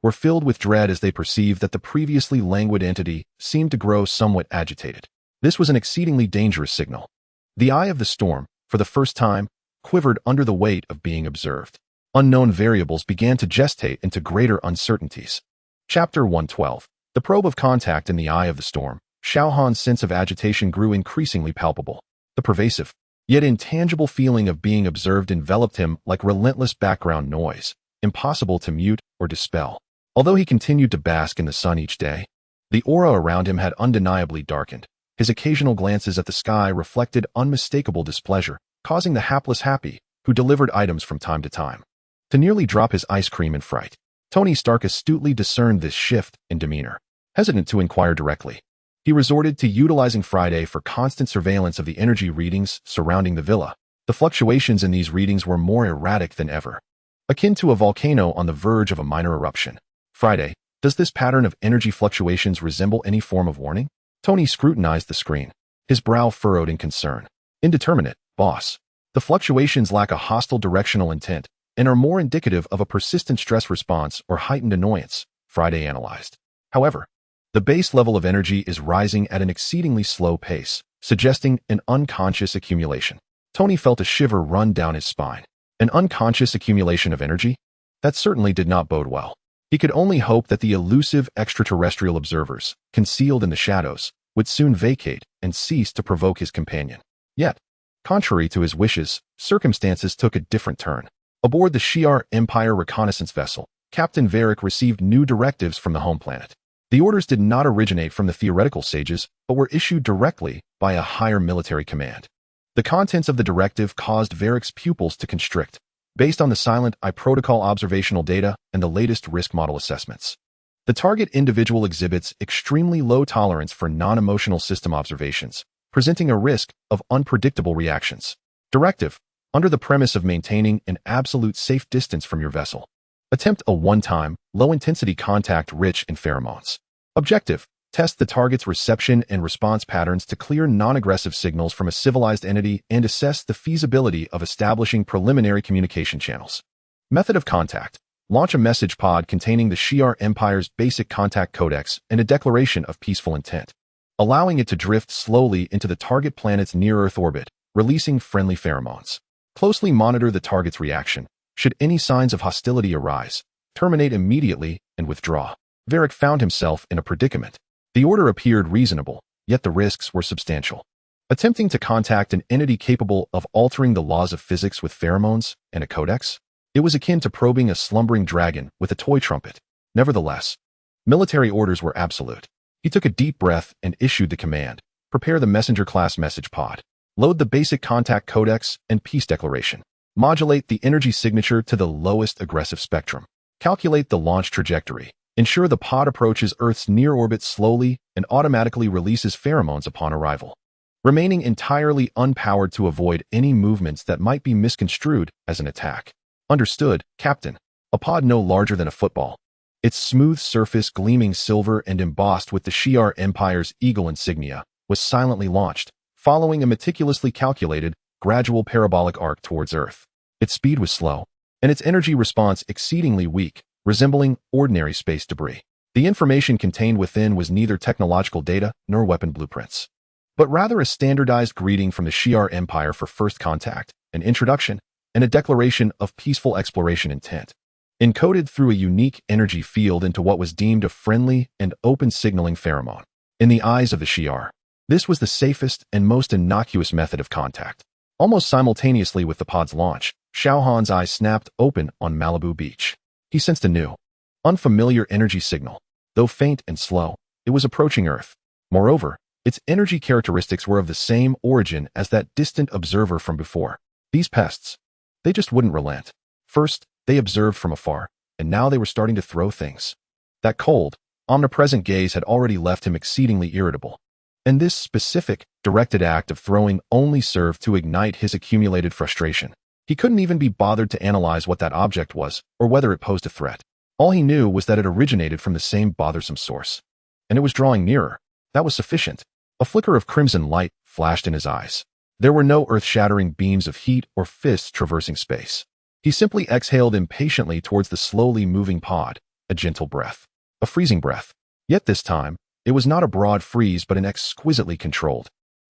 were filled with dread as they perceived that the previously languid entity seemed to grow somewhat agitated. This was an exceedingly dangerous signal. The eye of the storm, for the first time, quivered under the weight of being observed. Unknown variables began to gestate into greater uncertainties. Chapter 112. The probe of contact in the eye of the storm. Xiao Han's sense of agitation grew increasingly palpable. The pervasive, yet intangible feeling of being observed enveloped him like relentless background noise, impossible to mute or dispel. Although he continued to bask in the sun each day, the aura around him had undeniably darkened. His occasional glances at the sky reflected unmistakable displeasure, causing the hapless Happy, who delivered items from time to time, to nearly drop his ice cream in fright. Tony Stark astutely discerned this shift in demeanor. Hesitant to inquire directly, he resorted to utilizing Friday for constant surveillance of the energy readings surrounding the villa. The fluctuations in these readings were more erratic than ever, akin to a volcano on the verge of a minor eruption. Friday, does this pattern of energy fluctuations resemble any form of warning? Tony scrutinized the screen, his brow furrowed in concern. Indeterminate, boss. The fluctuations lack a hostile directional intent and are more indicative of a persistent stress response or heightened annoyance, Friday analyzed. However, the base level of energy is rising at an exceedingly slow pace, suggesting an unconscious accumulation. Tony felt a shiver run down his spine. An unconscious accumulation of energy? That certainly did not bode well. He could only hope that the elusive extraterrestrial observers, concealed in the shadows, would soon vacate and cease to provoke his companion. Yet, contrary to his wishes, circumstances took a different turn. Aboard the Shi'ar Empire reconnaissance vessel, Captain Varric received new directives from the home planet. The orders did not originate from the theoretical sages, but were issued directly by a higher military command. The contents of the directive caused Varric's pupils to constrict, based on the Silent Eye protocol observational data and the latest risk model assessments. The target individual exhibits extremely low tolerance for non-emotional system observations, presenting a risk of unpredictable reactions. Directive: under the premise of maintaining an absolute safe distance from your vessel, attempt a one-time, low-intensity contact rich in pheromones. Objective: test the target's reception and response patterns to clear non-aggressive signals from a civilized entity and assess the feasibility of establishing preliminary communication channels. Method of contact: launch a message pod containing the Shi'ar Empire's basic contact codex and a declaration of peaceful intent, allowing it to drift slowly into the target planet's near-Earth orbit, releasing friendly pheromones. Closely monitor the target's reaction. Should any signs of hostility arise, terminate immediately and withdraw. Varric found himself in a predicament. The order appeared reasonable, yet the risks were substantial. Attempting to contact an entity capable of altering the laws of physics with pheromones and a codex? It was akin to probing a slumbering dragon with a toy trumpet. Nevertheless, military orders were absolute. He took a deep breath and issued the command: prepare the messenger-class message pod. Load the basic contact codex and peace declaration. Modulate the energy signature to the lowest aggressive spectrum. Calculate the launch trajectory. Ensure the pod approaches Earth's near orbit slowly and automatically releases pheromones upon arrival, remaining entirely unpowered to avoid any movements that might be misconstrued as an attack. Understood, Captain. a pod no larger than a football. Its smooth surface gleaming silver and embossed with the Shi'ar Empire's eagle insignia, was silently launched, following a meticulously calculated, gradual parabolic arc towards Earth. Its speed was slow, and its energy response exceedingly weak, resembling ordinary space debris. The information contained within was neither technological data nor weapon blueprints, but rather a standardized greeting from the Shi'ar Empire for first contact, an introduction, and a declaration of peaceful exploration intent, encoded through a unique energy field into what was deemed a friendly and open signaling pheromone. In the eyes of the Shi'ar, this was the safest and most innocuous method of contact. Almost simultaneously with the pod's launch, Xiao Han's eyes snapped open on Malibu Beach. He sensed a new, unfamiliar energy signal. Though faint and slow, it was approaching Earth. Moreover, its energy characteristics were of the same origin as that distant observer from before. These pests, they just wouldn't relent. First, they observed from afar, and now they were starting to throw things. That cold, omnipresent gaze had already left him exceedingly irritable. And this specific, directed act of throwing only served to ignite his accumulated frustration. He couldn't even be bothered to analyze what that object was, or whether it posed a threat. All he knew was that it originated from the same bothersome source. And it was drawing nearer. That was sufficient. A flicker of crimson light flashed in his eyes. There were no earth-shattering beams of heat or fists traversing space. He simply exhaled impatiently towards the slowly moving pod, a gentle breath. A freezing breath. Yet this time, it was not a broad freeze but an exquisitely controlled,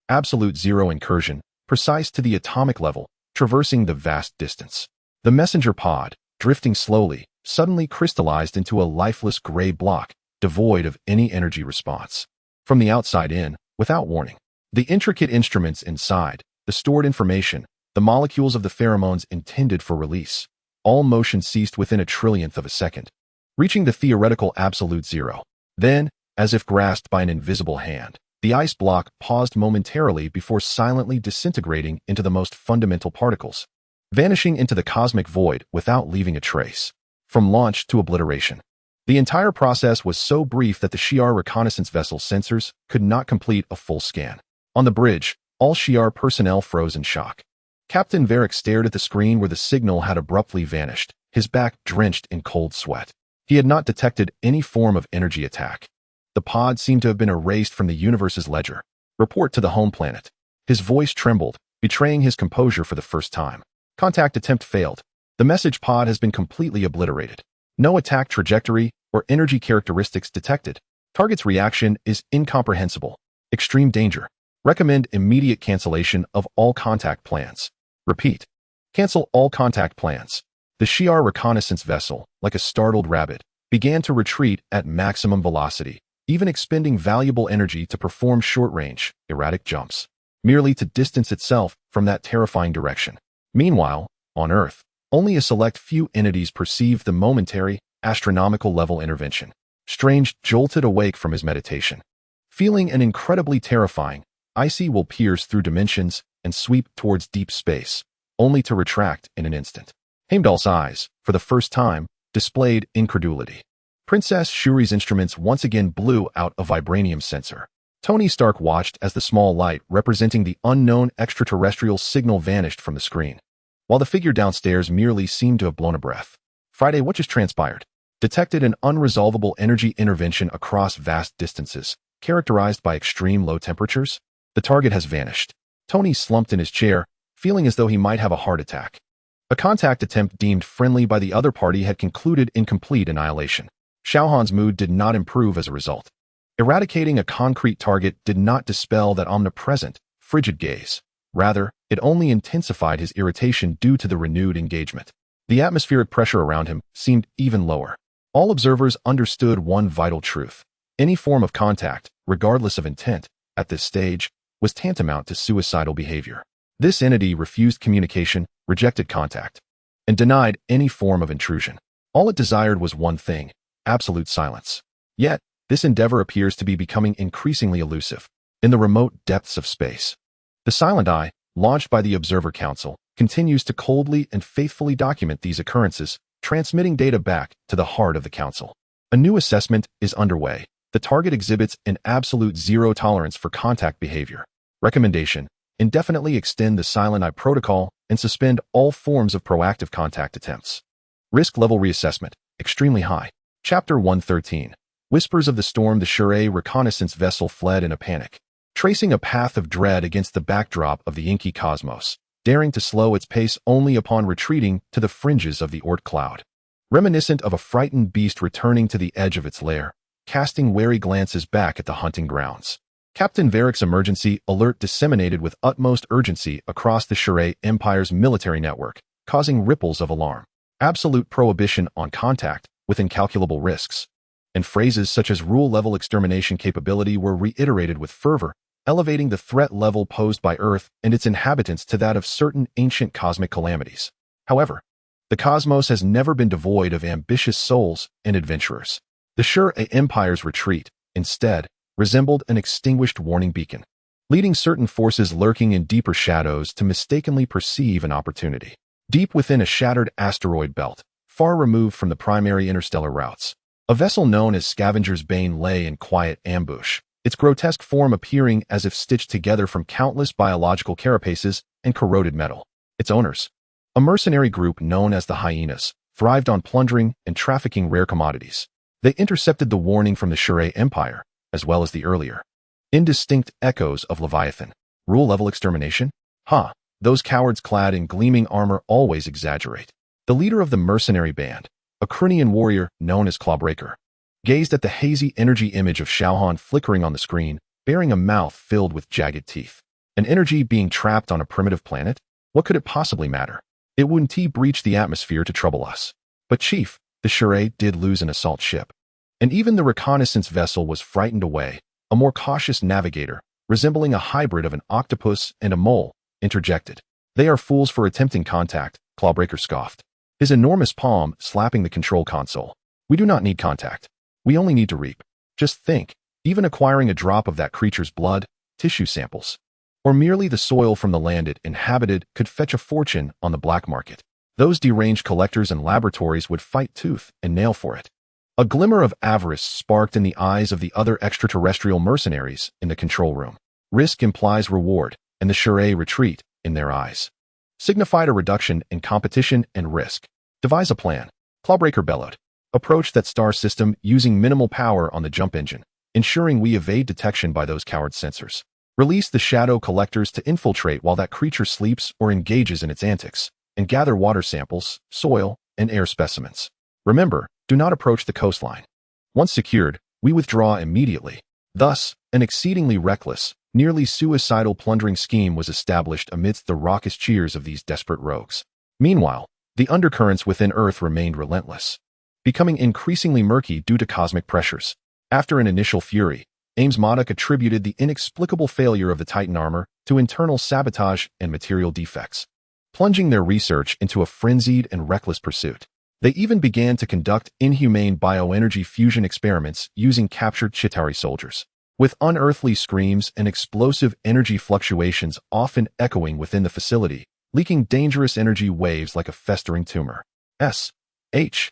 absolute zero incursion, precise to the atomic level, traversing the vast distance. The messenger pod, drifting slowly, suddenly crystallized into a lifeless gray block, devoid of any energy response. From the outside in, without warning, the intricate instruments inside, the stored information, the molecules of the pheromones intended for release, all motion ceased within a trillionth of a second, reaching the theoretical absolute zero. Then, as if grasped by an invisible hand, the ice block paused momentarily before silently disintegrating into the most fundamental particles, vanishing into the cosmic void without leaving a trace. From launch to obliteration, the entire process was so brief that the Shi'ar reconnaissance vessel sensors could not complete a full scan. On the bridge, all Shi'ar personnel froze in shock. Captain Varric stared at the screen where the signal had abruptly vanished, his back drenched in cold sweat. He had not detected any form of energy attack. The pod seemed to have been erased from the universe's ledger. Report to the home planet. His voice trembled, betraying his composure for the first time. Contact attempt failed. The message pod has been completely obliterated. No attack trajectory or energy characteristics detected. Target's reaction is incomprehensible. Extreme danger. Recommend immediate cancellation of all contact plans. Repeat. Cancel all contact plans. The Shi'ar reconnaissance vessel, like a startled rabbit, began to retreat at maximum velocity, even expending valuable energy to perform short-range, erratic jumps, merely to distance itself from that terrifying direction. Meanwhile, on Earth, only a select few entities perceived the momentary, astronomical-level intervention. Strange jolted awake from his meditation. Feeling an incredibly terrifying, icy will pierce through dimensions and sweep towards deep space, only to retract in an instant. Heimdall's eyes, for the first time, displayed incredulity. Princess Shuri's instruments once again blew out a vibranium sensor. Tony Stark watched as the small light representing the unknown extraterrestrial signal vanished from the screen, while the figure downstairs merely seemed to have blown a breath. Friday, what just transpired? Detected an unresolvable energy intervention across vast distances, characterized by extreme low temperatures. The target has vanished. Tony slumped in his chair, feeling as though he might have a heart attack. A contact attempt deemed friendly by the other party had concluded in complete annihilation. Xiao Han's mood did not improve as a result. Eradicating a concrete target did not dispel that omnipresent, frigid gaze. Rather, it only intensified his irritation due to the renewed engagement. The atmospheric pressure around him seemed even lower. All observers understood one vital truth. Any form of contact, regardless of intent, at this stage, was tantamount to suicidal behavior. This entity refused communication, rejected contact, and denied any form of intrusion. All it desired was one thing: absolute silence. Yet, this endeavor appears to be becoming increasingly elusive. In the remote depths of space, the Silent Eye, launched by the Observer Council, continues to coldly and faithfully document these occurrences, transmitting data back to the heart of the Council. A new assessment is underway. The target exhibits an absolute zero tolerance for contact behavior. Recommendation: indefinitely extend the Silent Eye protocol and suspend all forms of proactive contact attempts. Risk level reassessment, extremely high. Chapter 113. Whispers of the storm. The S.H.I.E.L.D. reconnaissance vessel fled in a panic, tracing a path of dread against the backdrop of the inky cosmos, daring to slow its pace only upon retreating to the fringes of the Oort cloud. Reminiscent of a frightened beast returning to the edge of its lair, casting wary glances back at the hunting grounds. Captain Varick's emergency alert disseminated with utmost urgency across the S.H.I.E.L.D. Empire's military network, causing ripples of alarm. Absolute prohibition on contact, with incalculable risks. And phrases such as rule-level extermination capability were reiterated with fervor, elevating the threat level posed by Earth and its inhabitants to that of certain ancient cosmic calamities. However, the cosmos has never been devoid of ambitious souls and adventurers. The S.H.I.E.L.D. Empire's retreat, instead, resembled an extinguished warning beacon, leading certain forces lurking in deeper shadows to mistakenly perceive an opportunity. Deep within a shattered asteroid belt, far removed from the primary interstellar routes, a vessel known as Scavenger's Bane lay in quiet ambush, its grotesque form appearing as if stitched together from countless biological carapaces and corroded metal. Its owners, a mercenary group known as the Hyenas, thrived on plundering and trafficking rare commodities. They intercepted the warning from the S.H.I.E.L.D. Empire, as well as the earlier, indistinct echoes of Leviathan. Rule-level extermination? Those cowards clad in gleaming armor always exaggerate. The leader of the mercenary band, a Krynian warrior known as Clawbreaker, gazed at the hazy energy image of Xiao Han flickering on the screen, bearing a mouth filled with jagged teeth. An energy being trapped on a primitive planet? What could it possibly matter? It wouldn't breach the atmosphere to trouble us. But Chief, the S.H.I.E.L.D. did lose an assault ship. And even the reconnaissance vessel was frightened away. A more cautious navigator, resembling a hybrid of an octopus and a mole, interjected. They are fools for attempting contact, Clawbreaker scoffed, his enormous palm slapping the control console. We do not need contact. We only need to reap. Just think, even acquiring a drop of that creature's blood, tissue samples, or merely the soil from the land it inhabited could fetch a fortune on the black market. Those deranged collectors and laboratories would fight tooth and nail for it. A glimmer of avarice sparked in the eyes of the other extraterrestrial mercenaries in the control room. Risk implies reward, and the S.H.I.E.L.D. retreat, in their eyes, signified a reduction in competition and risk. Devise a plan, Clawbreaker bellowed. Approach that star system using minimal power on the jump engine, ensuring we evade detection by those coward sensors. Release the shadow collectors to infiltrate while that creature sleeps or engages in its antics, and gather water samples, soil, and air specimens. Remember, do not approach the coastline. Once secured, we withdraw immediately. Thus, an exceedingly reckless, nearly suicidal plundering scheme was established amidst the raucous cheers of these desperate rogues. Meanwhile, the undercurrents within Earth remained relentless, becoming increasingly murky due to cosmic pressures. After an initial fury, Ames Modok attributed the inexplicable failure of the Titan armor to internal sabotage and material defects, plunging their research into a frenzied and reckless pursuit. They even began to conduct inhumane bioenergy fusion experiments using captured Chitauri soldiers, with unearthly screams and explosive energy fluctuations often echoing within the facility, leaking dangerous energy waves like a festering tumor. S.H.I.E.L.D.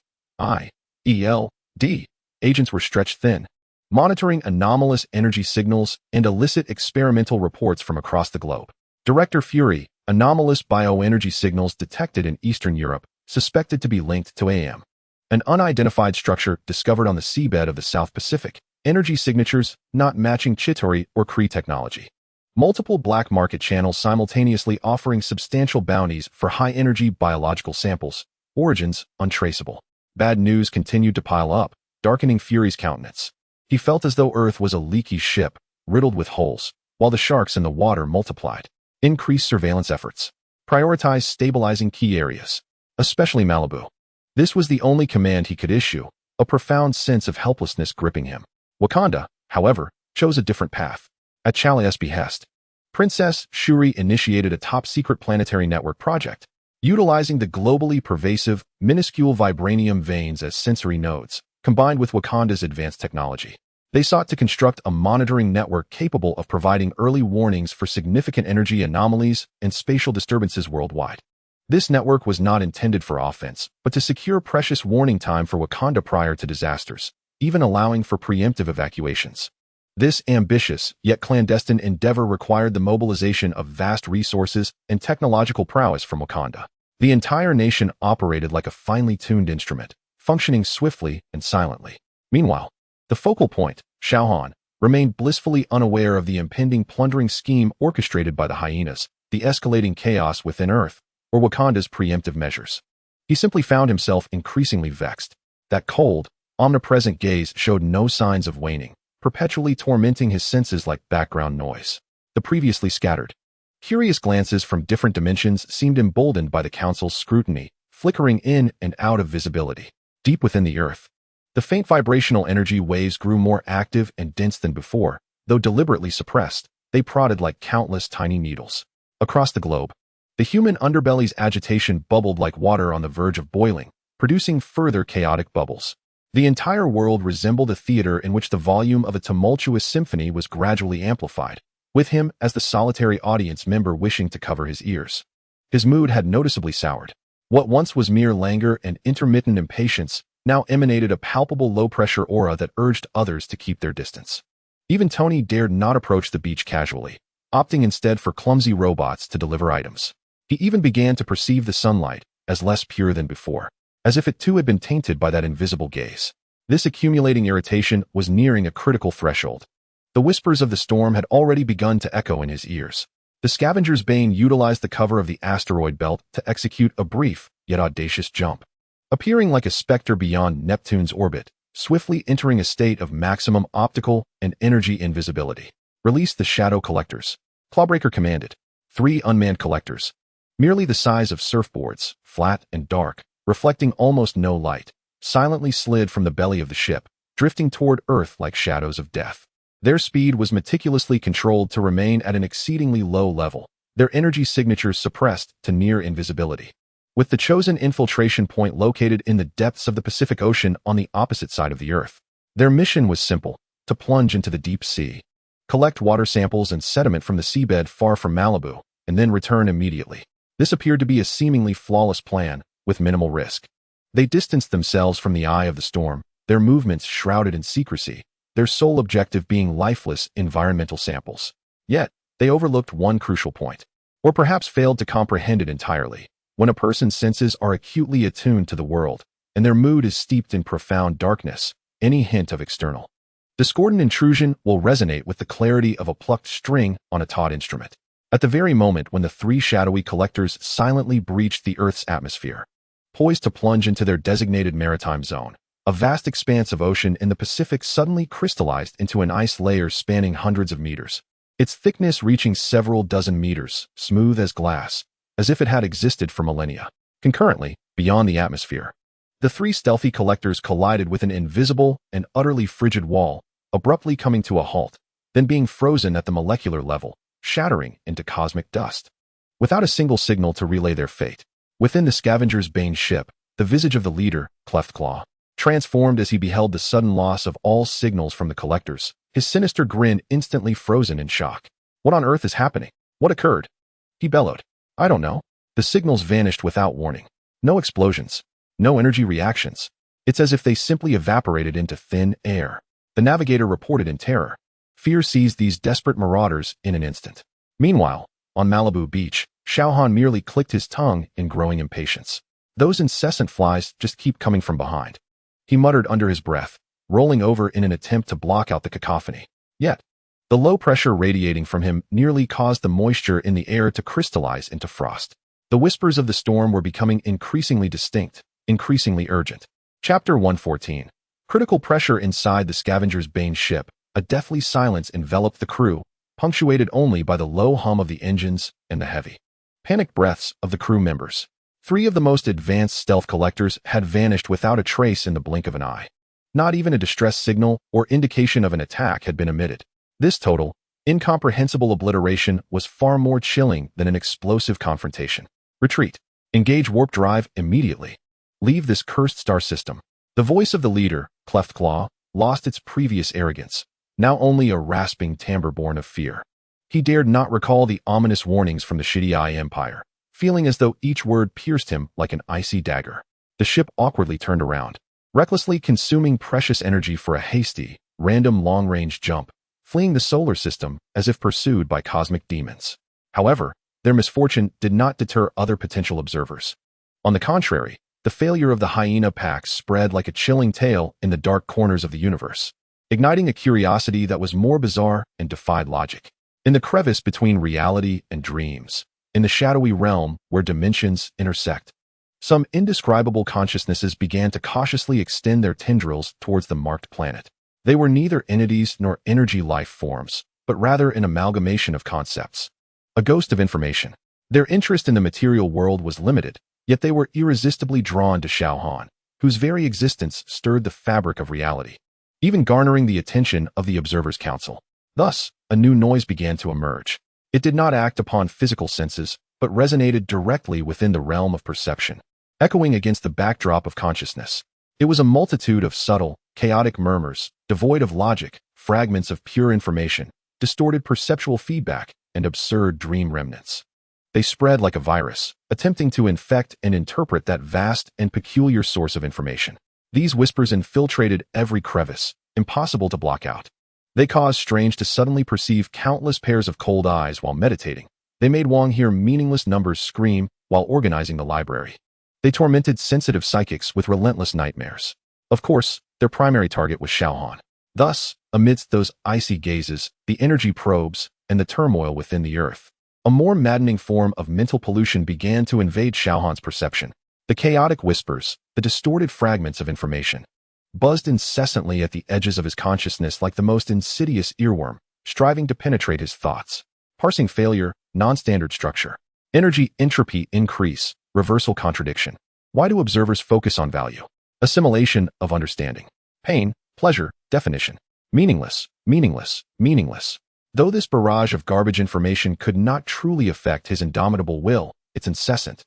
agents were stretched thin, monitoring anomalous energy signals and illicit experimental reports from across the globe. Director Fury, anomalous bioenergy signals detected in Eastern Europe, suspected to be linked to AM, an unidentified structure discovered on the seabed of the South Pacific, energy signatures not matching Chitauri or Kree technology. Multiple black market channels simultaneously offering substantial bounties for high-energy biological samples, origins untraceable. Bad news continued to pile up, darkening Fury's countenance. He felt as though Earth was a leaky ship, riddled with holes, while the sharks in the water multiplied. Increased surveillance efforts. Prioritize stabilizing key areas, especially Malibu. This was the only command he could issue, a profound sense of helplessness gripping him. Wakanda, however, chose a different path. At Chalia's behest, Princess Shuri initiated a top-secret planetary network project, utilizing the globally pervasive, minuscule vibranium veins as sensory nodes, combined with Wakanda's advanced technology. They sought to construct a monitoring network capable of providing early warnings for significant energy anomalies and spatial disturbances worldwide. This network was not intended for offense, but to secure precious warning time for Wakanda prior to disasters, even allowing for preemptive evacuations. This ambitious, yet clandestine endeavor required the mobilization of vast resources and technological prowess from Wakanda. The entire nation operated like a finely tuned instrument, functioning swiftly and silently. Meanwhile, the focal point, Xiao Han, remained blissfully unaware of the impending plundering scheme orchestrated by the hyenas, the escalating chaos within Earth, or Wakanda's preemptive measures. He simply found himself increasingly vexed. That cold, omnipresent gaze showed no signs of waning, perpetually tormenting his senses like background noise. The previously scattered, curious glances from different dimensions seemed emboldened by the council's scrutiny, flickering in and out of visibility. Deep within the Earth, the faint vibrational energy waves grew more active and dense than before, though deliberately suppressed. They prodded like countless tiny needles. Across the globe, the human underbelly's agitation bubbled like water on the verge of boiling, producing further chaotic bubbles. The entire world resembled a theater in which the volume of a tumultuous symphony was gradually amplified, with him as the solitary audience member wishing to cover his ears. His mood had noticeably soured. What once was mere languor and intermittent impatience now emanated a palpable low-pressure aura that urged others to keep their distance. Even Tony dared not approach the beach casually, opting instead for clumsy robots to deliver items. He even began to perceive the sunlight as less pure than before, as if it too had been tainted by that invisible gaze. This accumulating irritation was nearing a critical threshold. The whispers of the storm had already begun to echo in his ears. The scavenger's bane utilized the cover of the asteroid belt to execute a brief, yet audacious jump. Appearing like a specter beyond Neptune's orbit, swiftly entering a state of maximum optical and energy invisibility. Release the shadow collectors. Clawbreaker commanded. 3 unmanned collectors, merely the size of surfboards, flat and dark, reflecting almost no light, silently slid from the belly of the ship, drifting toward Earth like shadows of death. Their speed was meticulously controlled to remain at an exceedingly low level, their energy signatures suppressed to near invisibility. With the chosen infiltration point located in the depths of the Pacific Ocean on the opposite side of the Earth, their mission was simple: to plunge into the deep sea, collect water samples and sediment from the seabed far from Malibu, and then return immediately. This appeared to be a seemingly flawless plan, with minimal risk. They distanced themselves from the eye of the storm, their movements shrouded in secrecy, their sole objective being lifeless environmental samples. Yet, they overlooked one crucial point, or perhaps failed to comprehend it entirely. When a person's senses are acutely attuned to the world, and their mood is steeped in profound darkness, any hint of external, discordant intrusion will resonate with the clarity of a plucked string on a taut instrument. At the very moment when the 3 shadowy collectors silently breached the Earth's atmosphere, poised to plunge into their designated maritime zone, a vast expanse of ocean in the Pacific suddenly crystallized into an ice layer spanning hundreds of meters, its thickness reaching several dozen meters, smooth as glass, as if it had existed for millennia. Concurrently, beyond the atmosphere, the 3 stealthy collectors collided with an invisible and utterly frigid wall, abruptly coming to a halt, then being frozen at the molecular level, shattering into cosmic dust. Without a single signal to relay their fate, within the scavenger's bane ship, the visage of the leader, Cleft Claw, transformed as he beheld the sudden loss of all signals from the collectors, his sinister grin instantly frozen in shock. What on earth is happening? What occurred? He bellowed. I don't know. The signals vanished without warning. No explosions. No energy reactions. It's as if they simply evaporated into thin air. The navigator reported in terror. Fear seized these desperate marauders in an instant. Meanwhile, on Malibu Beach, Xiao Han merely clicked his tongue in growing impatience. Those incessant flies just keep coming from behind. He muttered under his breath, rolling over in an attempt to block out the cacophony. Yet, the low pressure radiating from him nearly caused the moisture in the air to crystallize into frost. The whispers of the storm were becoming increasingly distinct, increasingly urgent. Chapter 114. Critical pressure inside the scavenger's bane ship. A deathly silence enveloped the crew, punctuated only by the low hum of the engines and the heavy, panicked breaths of the crew members. 3 of the most advanced stealth collectors had vanished without a trace in the blink of an eye. Not even a distress signal or indication of an attack had been emitted. This total, incomprehensible obliteration was far more chilling than an explosive confrontation. Retreat. Engage warp drive immediately. Leave this cursed star system. The voice of the leader, Cleft Claw, lost its previous arrogance, now only a rasping timbre born of fear. He dared not recall the ominous warnings from the S.H.I.E.L.D. Empire, feeling as though each word pierced him like an icy dagger. The ship awkwardly turned around, recklessly consuming precious energy for a hasty, random long-range jump, fleeing the solar system as if pursued by cosmic demons. However, their misfortune did not deter other potential observers. On the contrary, the failure of the hyena pack spread like a chilling tale in the dark corners of the universe, igniting a curiosity that was more bizarre and defied logic. In the crevice between reality and dreams, in the shadowy realm where dimensions intersect, some indescribable consciousnesses began to cautiously extend their tendrils towards the marked planet. They were neither entities nor energy life forms, but rather an amalgamation of concepts, a ghost of information. Their interest in the material world was limited, yet they were irresistibly drawn to Xiao Han, whose very existence stirred the fabric of reality, even garnering the attention of the Observers' Council. Thus, a new noise began to emerge. It did not act upon physical senses, but resonated directly within the realm of perception, echoing against the backdrop of consciousness. It was a multitude of subtle, chaotic murmurs, devoid of logic, fragments of pure information, distorted perceptual feedback, and absurd dream remnants. They spread like a virus, attempting to infect and interpret that vast and peculiar source of information. These whispers infiltrated every crevice, impossible to block out. They caused Strange to suddenly perceive countless pairs of cold eyes while meditating. They made Wang hear meaningless numbers scream while organizing the library. They tormented sensitive psychics with relentless nightmares. Of course, their primary target was Xiao Han. Thus, amidst those icy gazes, the energy probes, and the turmoil within the earth, a more maddening form of mental pollution began to invade Xiao Han's perception. The chaotic whispers, the distorted fragments of information, buzzed incessantly at the edges of his consciousness like the most insidious earworm, striving to penetrate his thoughts. Parsing failure, non-standard structure. Energy entropy increase, reversal contradiction. Why do observers focus on value? Assimilation of understanding. Pain, pleasure, definition. Meaningless, meaningless, meaningless. Though this barrage of garbage information could not truly affect his indomitable will, its incessant,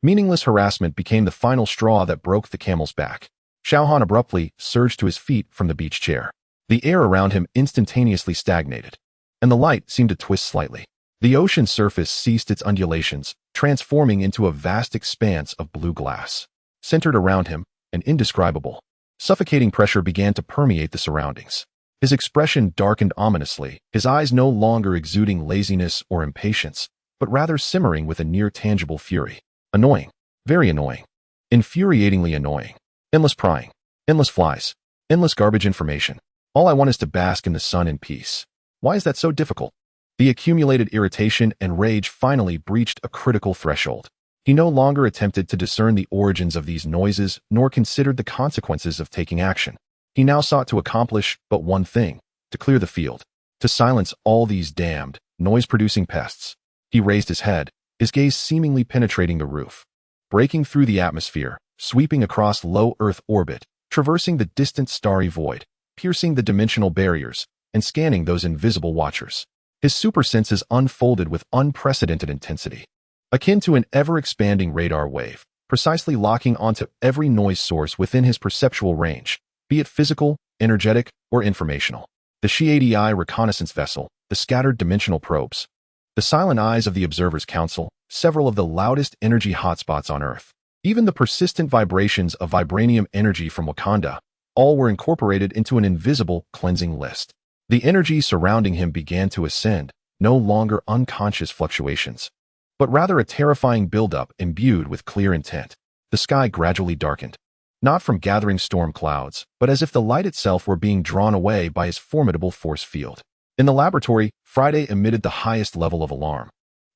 meaningless harassment became the final straw that broke the camel's back. Xiao Han abruptly surged to his feet from the beach chair. The air around him instantaneously stagnated, and the light seemed to twist slightly. The ocean surface ceased its undulations, transforming into a vast expanse of blue glass. Centered around him, an indescribable, suffocating pressure began to permeate the surroundings. His expression darkened ominously, his eyes no longer exuding laziness or impatience, but rather simmering with a near-tangible fury. Annoying. Very annoying. Infuriatingly annoying. Endless prying. Endless flies. Endless garbage information. All I want is to bask in the sun in peace. Why is that so difficult? The accumulated irritation and rage finally breached a critical threshold. He no longer attempted to discern the origins of these noises, nor considered the consequences of taking action. He now sought to accomplish but one thing: to clear the field, to silence all these damned, noise-producing pests. He raised his head, his gaze seemingly penetrating the roof, breaking through the atmosphere, sweeping across low Earth orbit, traversing the distant starry void, piercing the dimensional barriers, and scanning those invisible watchers. His super senses unfolded with unprecedented intensity, akin to an ever-expanding radar wave, precisely locking onto every noise source within his perceptual range, be it physical, energetic, or informational. The S.H.I.E.L.D reconnaissance vessel, the scattered dimensional probes, the silent eyes of the Observers' Council, several of the loudest energy hotspots on Earth, even the persistent vibrations of vibranium energy from Wakanda, all were incorporated into an invisible, cleansing list. The energy surrounding him began to ascend, no longer unconscious fluctuations, but rather a terrifying buildup imbued with clear intent. The sky gradually darkened, not from gathering storm clouds, but as if the light itself were being drawn away by his formidable force field. In the laboratory, Friday emitted the highest level of alarm,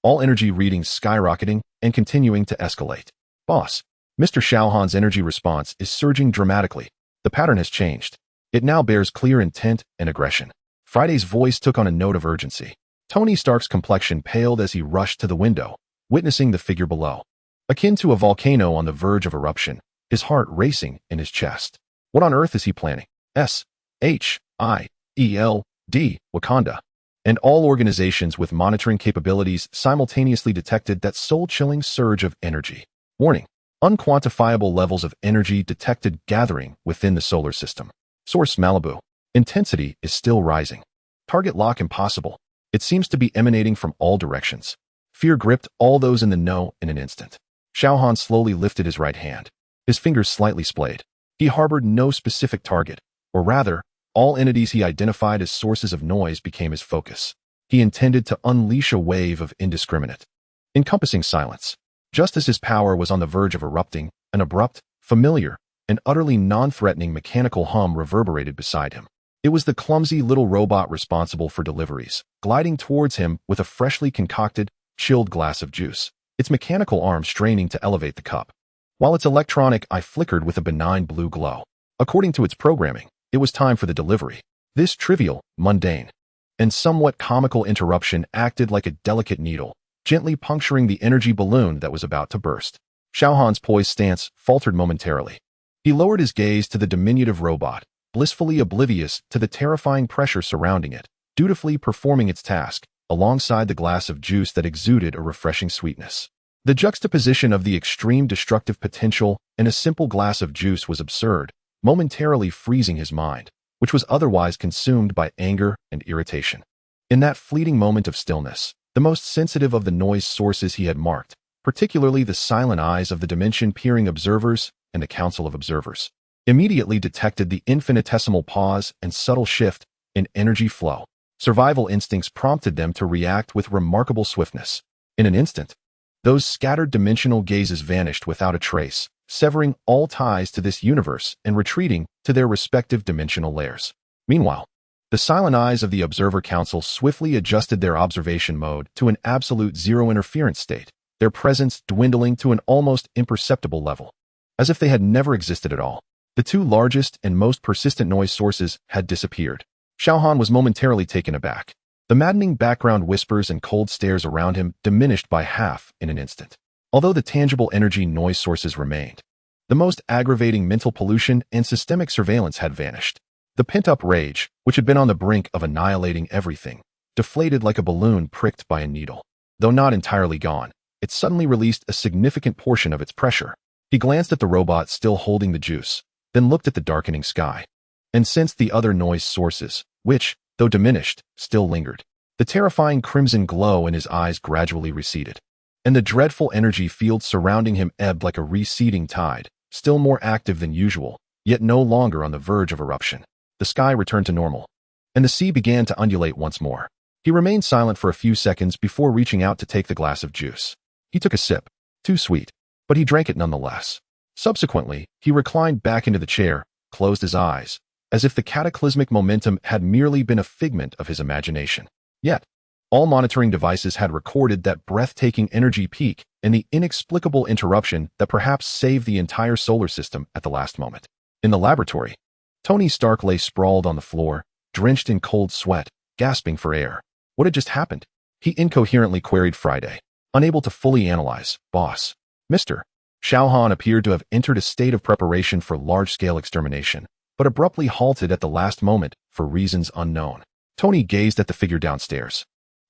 all energy readings skyrocketing and continuing to escalate. Boss, Mr. Xiao Han's energy response is surging dramatically. The pattern has changed. It now bears clear intent and aggression. Friday's voice took on a note of urgency. Tony Stark's complexion paled as he rushed to the window, witnessing the figure below. Akin to a volcano on the verge of eruption, his heart racing in his chest. What on earth is he planning? S.H.I.E.L.D, Wakanda, and all organizations with monitoring capabilities simultaneously detected that soul-chilling surge of energy. Warning: unquantifiable levels of energy detected gathering within the solar system. Source: Malibu. Intensity is still rising. Target lock impossible. It seems to be emanating from all directions. Fear gripped all those in the know in an instant. Xiao Han slowly lifted his right hand. His fingers slightly splayed. He harbored no specific target, or rather, all entities he identified as sources of noise became his focus. He intended to unleash a wave of indiscriminate, encompassing silence. Just as his power was on the verge of erupting, an abrupt, familiar, and utterly non-threatening mechanical hum reverberated beside him. It was the clumsy little robot responsible for deliveries, gliding towards him with a freshly concocted, chilled glass of juice, its mechanical arm straining to elevate the cup. While its electronic eye flickered with a benign blue glow. According to its programming, it was time for the delivery. This trivial, mundane, and somewhat comical interruption acted like a delicate needle, gently puncturing the energy balloon that was about to burst. Xiao Han's poised stance faltered momentarily. He lowered his gaze to the diminutive robot, blissfully oblivious to the terrifying pressure surrounding it, dutifully performing its task, alongside the glass of juice that exuded a refreshing sweetness. The juxtaposition of the extreme destructive potential and a simple glass of juice was absurd, momentarily freezing his mind, which was otherwise consumed by anger and irritation. In that fleeting moment of stillness, the most sensitive of the noise sources he had marked, particularly the silent eyes of the dimension-peering observers and the Council of Observers, immediately detected the infinitesimal pause and subtle shift in energy flow. Survival instincts prompted them to react with remarkable swiftness. In an instant, those scattered dimensional gazes vanished without a trace, severing all ties to this universe and retreating to their respective dimensional layers. Meanwhile, the silent eyes of the Observer Council swiftly adjusted their observation mode to an absolute zero-interference state, their presence dwindling to an almost imperceptible level. As if they had never existed at all, the two largest and most persistent noise sources had disappeared. Xiao Han was momentarily taken aback. The maddening background whispers and cold stares around him diminished by half in an instant. Although the tangible energy noise sources remained, the most aggravating mental pollution and systemic surveillance had vanished. The pent-up rage, which had been on the brink of annihilating everything, deflated like a balloon pricked by a needle. Though not entirely gone, it suddenly released a significant portion of its pressure. He glanced at the robot still holding the juice, then looked at the darkening sky, and sensed the other noise sources, which, though diminished, still lingered. The terrifying crimson glow in his eyes gradually receded, and the dreadful energy field surrounding him ebbed like a receding tide, still more active than usual, yet no longer on the verge of eruption. The sky returned to normal, and the sea began to undulate once more. He remained silent for a few seconds before reaching out to take the glass of juice. He took a sip, too sweet, but he drank it nonetheless. Subsequently, he reclined back into the chair, closed his eyes, as if the cataclysmic momentum had merely been a figment of his imagination. Yet, all monitoring devices had recorded that breathtaking energy peak and the inexplicable interruption that perhaps saved the entire solar system at the last moment. In the laboratory, Tony Stark lay sprawled on the floor, drenched in cold sweat, gasping for air. What had just happened? He incoherently queried Friday, unable to fully analyze. Boss. Mr. Xiao Han appeared to have entered a state of preparation for large-scale extermination, but abruptly halted at the last moment for reasons unknown. Tony gazed at the figure downstairs,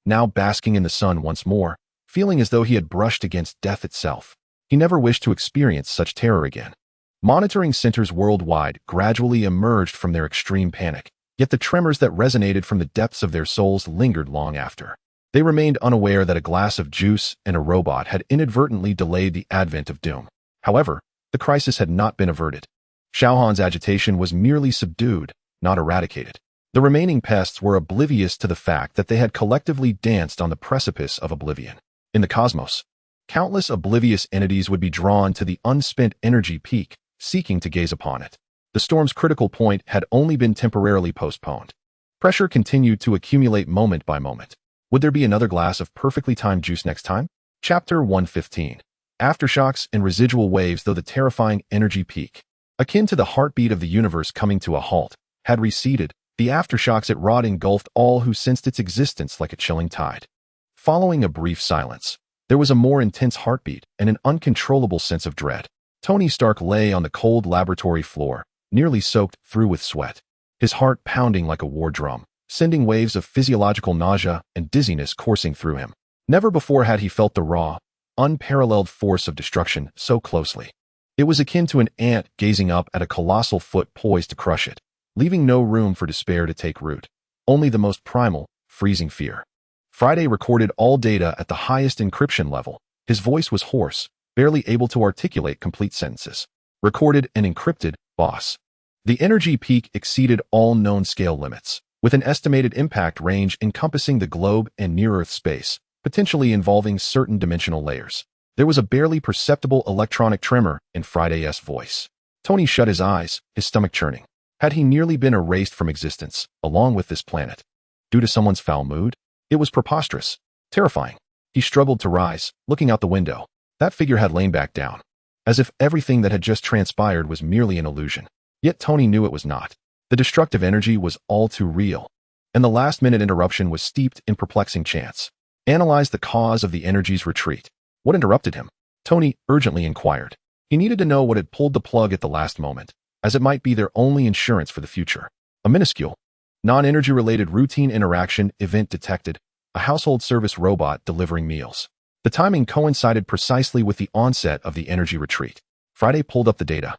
now basking in the sun once more, feeling as though he had brushed against death itself. He never wished to experience such terror again. Monitoring centers worldwide gradually emerged from their extreme panic, yet the tremors that resonated from the depths of their souls lingered long after. They remained unaware that a glass of juice and a robot had inadvertently delayed the advent of doom. However, the crisis had not been averted. Xiao Han's agitation was merely subdued, not eradicated. The remaining pests were oblivious to the fact that they had collectively danced on the precipice of oblivion. In the cosmos, countless oblivious entities would be drawn to the unspent energy peak, seeking to gaze upon it. The storm's critical point had only been temporarily postponed. Pressure continued to accumulate moment by moment. Would there be another glass of perfectly timed juice next time? Chapter 115. Aftershocks and residual waves. Though the terrifying energy peak, akin to the heartbeat of the universe coming to a halt, had receded, the aftershocks it wrought engulfed all who sensed its existence like a chilling tide. Following a brief silence, there was a more intense heartbeat and an uncontrollable sense of dread. Tony Stark lay on the cold laboratory floor, nearly soaked through with sweat, his heart pounding like a war drum, sending waves of physiological nausea and dizziness coursing through him. Never before had he felt the raw, unparalleled force of destruction so closely. It was akin to an ant gazing up at a colossal foot poised to crush it, leaving no room for despair to take root, only the most primal, freezing fear. Friday recorded all data at the highest encryption level. His voice was hoarse, barely able to articulate complete sentences. Recorded and encrypted, boss. The energy peak exceeded all known scale limits, with an estimated impact range encompassing the globe and near-Earth space, potentially involving certain dimensional layers. There was a barely perceptible electronic tremor in Friday's voice. Tony shut his eyes, his stomach churning. Had he nearly been erased from existence, along with this planet? Due to someone's foul mood? It was preposterous. Terrifying. He struggled to rise, looking out the window. That figure had lain back down, as if everything that had just transpired was merely an illusion. Yet Tony knew it was not. The destructive energy was all too real, and the last-minute interruption was steeped in perplexing chance. Analyze the cause of the energy's retreat. What interrupted him? Tony urgently inquired. He needed to know what had pulled the plug at the last moment, as it might be their only insurance for the future. A minuscule, non-energy-related routine interaction event detected, a household service robot delivering meals. The timing coincided precisely with the onset of the energy retreat. Friday pulled up the data,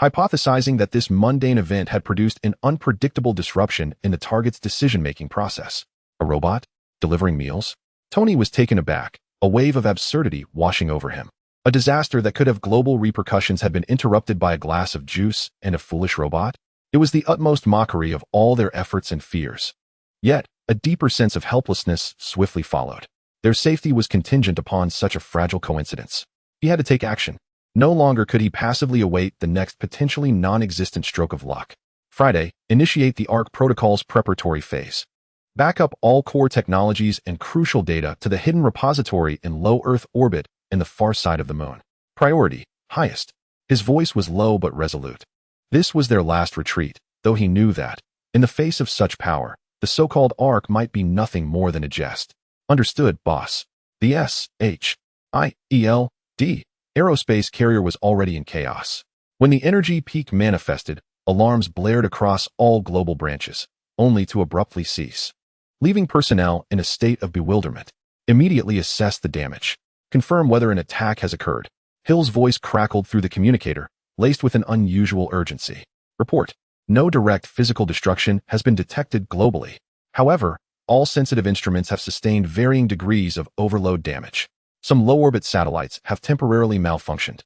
hypothesizing that this mundane event had produced an unpredictable disruption in the target's decision-making process. A robot? Delivering meals? Tony was taken aback, a wave of absurdity washing over him. A disaster that could have global repercussions had been interrupted by a glass of juice and a foolish robot? It was the utmost mockery of all their efforts and fears. Yet, a deeper sense of helplessness swiftly followed. Their safety was contingent upon such a fragile coincidence. He had to take action. No longer could he passively await the next potentially non-existent stroke of luck. Friday, initiate the ARC protocol's preparatory phase. Back up all core technologies and crucial data to the hidden repository in low Earth orbit in the far side of the moon. Priority, highest. His voice was low but resolute. This was their last retreat, though he knew that, in the face of such power, the so-called ARC might be nothing more than a jest. Understood, boss. The S.H.I.E.L.D. aerospace carrier was already in chaos. When the energy peak manifested, alarms blared across all global branches, only to abruptly cease, leaving personnel in a state of bewilderment. Immediately assess the damage. Confirm whether an attack has occurred. Hill's voice crackled through the communicator, laced with an unusual urgency. Report. No direct physical destruction has been detected globally. However, all sensitive instruments have sustained varying degrees of overload damage. Some low-orbit satellites have temporarily malfunctioned.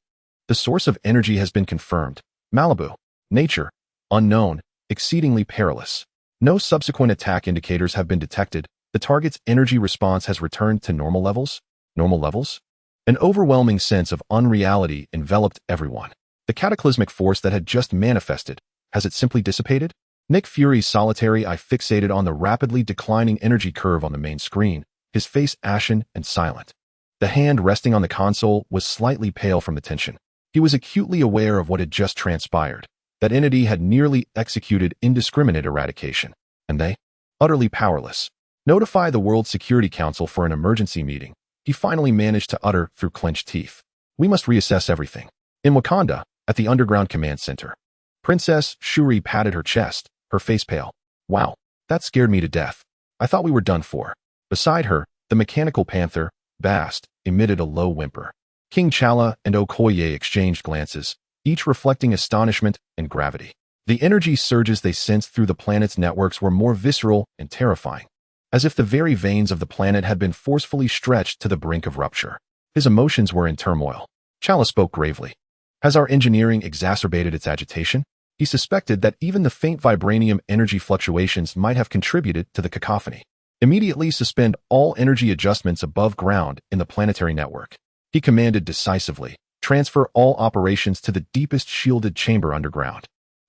The source of energy has been confirmed. Malibu. Nature. Unknown. Exceedingly perilous. No subsequent attack indicators have been detected. The target's energy response has returned to normal levels. Normal levels? An overwhelming sense of unreality enveloped everyone. The cataclysmic force that had just manifested, has it simply dissipated? Nick Fury's solitary eye fixated on the rapidly declining energy curve on the main screen, his face ashen and silent. The hand resting on the console was slightly pale from the tension. He was acutely aware of what had just transpired. That entity had nearly executed indiscriminate eradication. And they? Utterly powerless. Notify the World Security Council for an emergency meeting. He finally managed to utter through clenched teeth. We must reassess everything. In Wakanda, at the underground command center. Princess Shuri patted her chest, her face pale. Wow, that scared me to death. I thought we were done for. Beside her, the mechanical panther, Bast, emitted a low whimper. King T'Challa and Okoye exchanged glances, each reflecting astonishment and gravity. The energy surges they sensed through the planet's networks were more visceral and terrifying, as if the very veins of the planet had been forcefully stretched to the brink of rupture. His emotions were in turmoil. T'Challa spoke gravely. Has our engineering exacerbated its agitation? He suspected that even the faint vibranium energy fluctuations might have contributed to the cacophony. Immediately suspend all energy adjustments above ground in the planetary network. He commanded decisively. Transfer all operations to the deepest shielded chamber underground.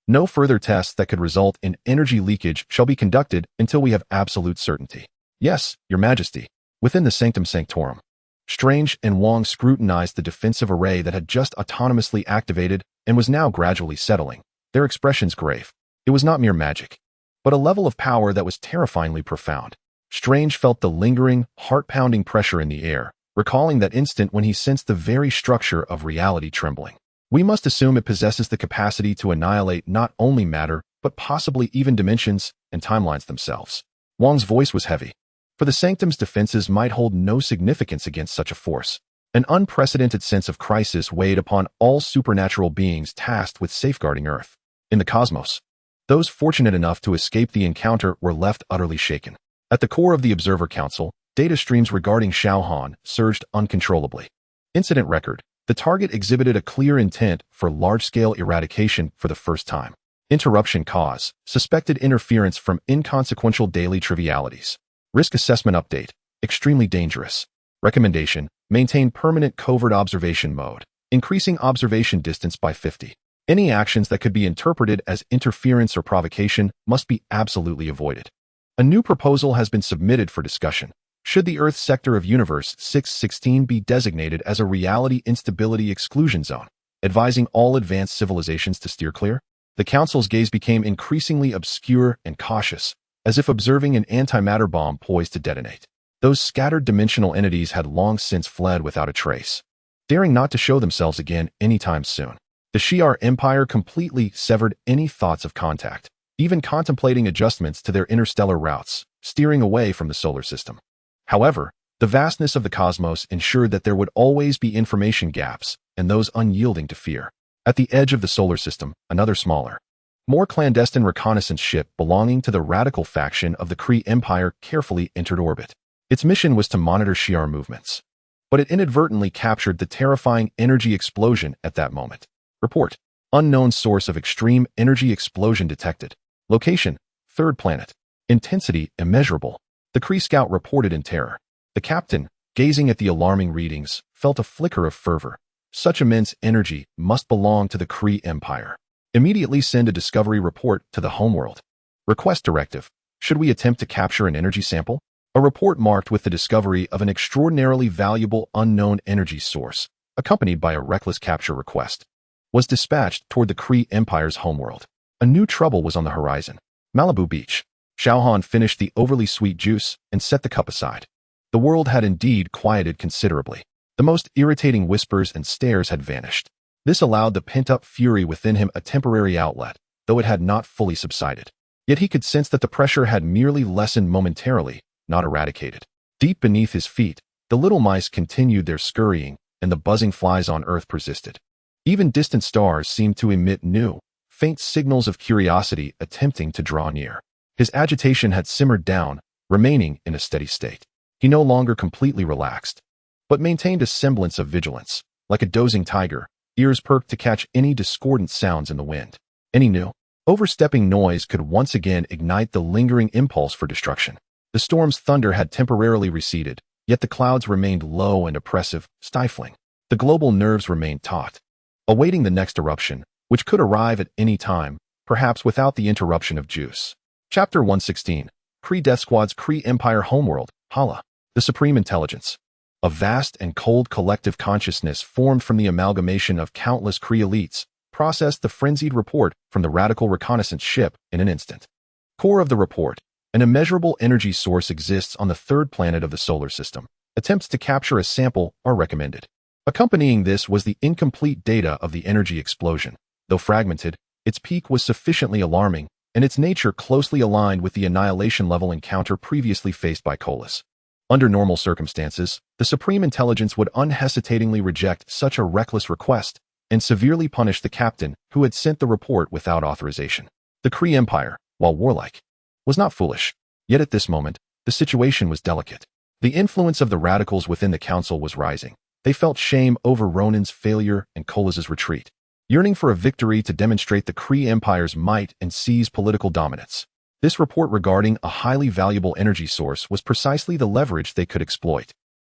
No further tests that could result in energy leakage shall be conducted until we have absolute certainty. Yes, Your Majesty. Within the Sanctum Sanctorum. Strange and Wong scrutinized the defensive array that had just autonomously activated and was now gradually settling, their expressions grave. It was not mere magic, but a level of power that was terrifyingly profound. Strange felt the lingering, heart-pounding pressure in the air, recalling that instant when he sensed the very structure of reality trembling. We must assume it possesses the capacity to annihilate not only matter, but possibly even dimensions and timelines themselves. Wong's voice was heavy. For the Sanctum's defenses might hold no significance against such a force. An unprecedented sense of crisis weighed upon all supernatural beings tasked with safeguarding Earth. In the cosmos, those fortunate enough to escape the encounter were left utterly shaken. At the core of the Observer Council, data streams regarding Xiao Han surged uncontrollably. Incident record. The target exhibited a clear intent for large-scale eradication for the first time. Interruption cause. Suspected interference from inconsequential daily trivialities. Risk assessment update. Extremely dangerous. Recommendation. Maintain permanent covert observation mode, increasing observation distance by 50. Any actions that could be interpreted as interference or provocation must be absolutely avoided. A new proposal has been submitted for discussion. Should the Earth sector of Universe 616 be designated as a reality instability exclusion zone, advising all advanced civilizations to steer clear? The Council's gaze became increasingly obscure and cautious, as if observing an antimatter bomb poised to detonate. Those scattered dimensional entities had long since fled without a trace, daring not to show themselves again anytime soon. The Shi'ar Empire completely severed any thoughts of contact, even contemplating adjustments to their interstellar routes, steering away from the solar system. However, the vastness of the cosmos ensured that there would always be information gaps, and those unyielding to fear. At the edge of the solar system, another smaller, more clandestine reconnaissance ship belonging to the radical faction of the Kree Empire carefully entered orbit. Its mission was to monitor Shi'ar movements, but it inadvertently captured the terrifying energy explosion at that moment. Report: unknown source of extreme energy explosion detected. Location: third planet. Intensity: immeasurable. The Kree scout reported in terror. The captain, gazing at the alarming readings, felt a flicker of fervor. Such immense energy must belong to the Kree Empire. Immediately send a discovery report to the homeworld. Request directive: should we attempt to capture an energy sample? A report marked with the discovery of an extraordinarily valuable unknown energy source, accompanied by a reckless capture request, was dispatched toward the Kree Empire's homeworld. A new trouble was on the horizon. Malibu Beach. Xiao Han finished the overly sweet juice and set the cup aside. The world had indeed quieted considerably. The most irritating whispers and stares had vanished. This allowed the pent-up fury within him a temporary outlet, though it had not fully subsided. Yet he could sense that the pressure had merely lessened momentarily, not eradicated. Deep beneath his feet, the little mice continued their scurrying, and the buzzing flies on Earth persisted. Even distant stars seemed to emit new, faint signals of curiosity attempting to draw near. His agitation had simmered down, remaining in a steady state. He no longer completely relaxed, but maintained a semblance of vigilance, like a dozing tiger, ears perked to catch any discordant sounds in the wind. Any new, overstepping noise could once again ignite the lingering impulse for destruction. The storm's thunder had temporarily receded, yet the clouds remained low and oppressive, stifling. The global nerves remained taut, awaiting the next eruption, which could arrive at any time, perhaps without the interruption of juice. Chapter 116. Kree Death Squad's Kree Empire Homeworld, Hala. The Supreme Intelligence. A vast and cold collective consciousness formed from the amalgamation of countless Kree elites processed the frenzied report from the radical reconnaissance ship in an instant. Core of the report: an immeasurable energy source exists on the third planet of the solar system. Attempts to capture a sample are recommended. Accompanying this was the incomplete data of the energy explosion. Though fragmented, its peak was sufficiently alarming, and its nature closely aligned with the annihilation level encounter previously faced by Colas. Under normal circumstances, the Supreme Intelligence would unhesitatingly reject such a reckless request and severely punish the captain who had sent the report without authorization. The Kree Empire, while warlike, was not foolish. Yet at this moment, the situation was delicate. The influence of the radicals within the council was rising. They felt shame over Ronan's failure and Colas's retreat, yearning for a victory to demonstrate the Kree Empire's might and seize political dominance. This report regarding a highly valuable energy source was precisely the leverage they could exploit.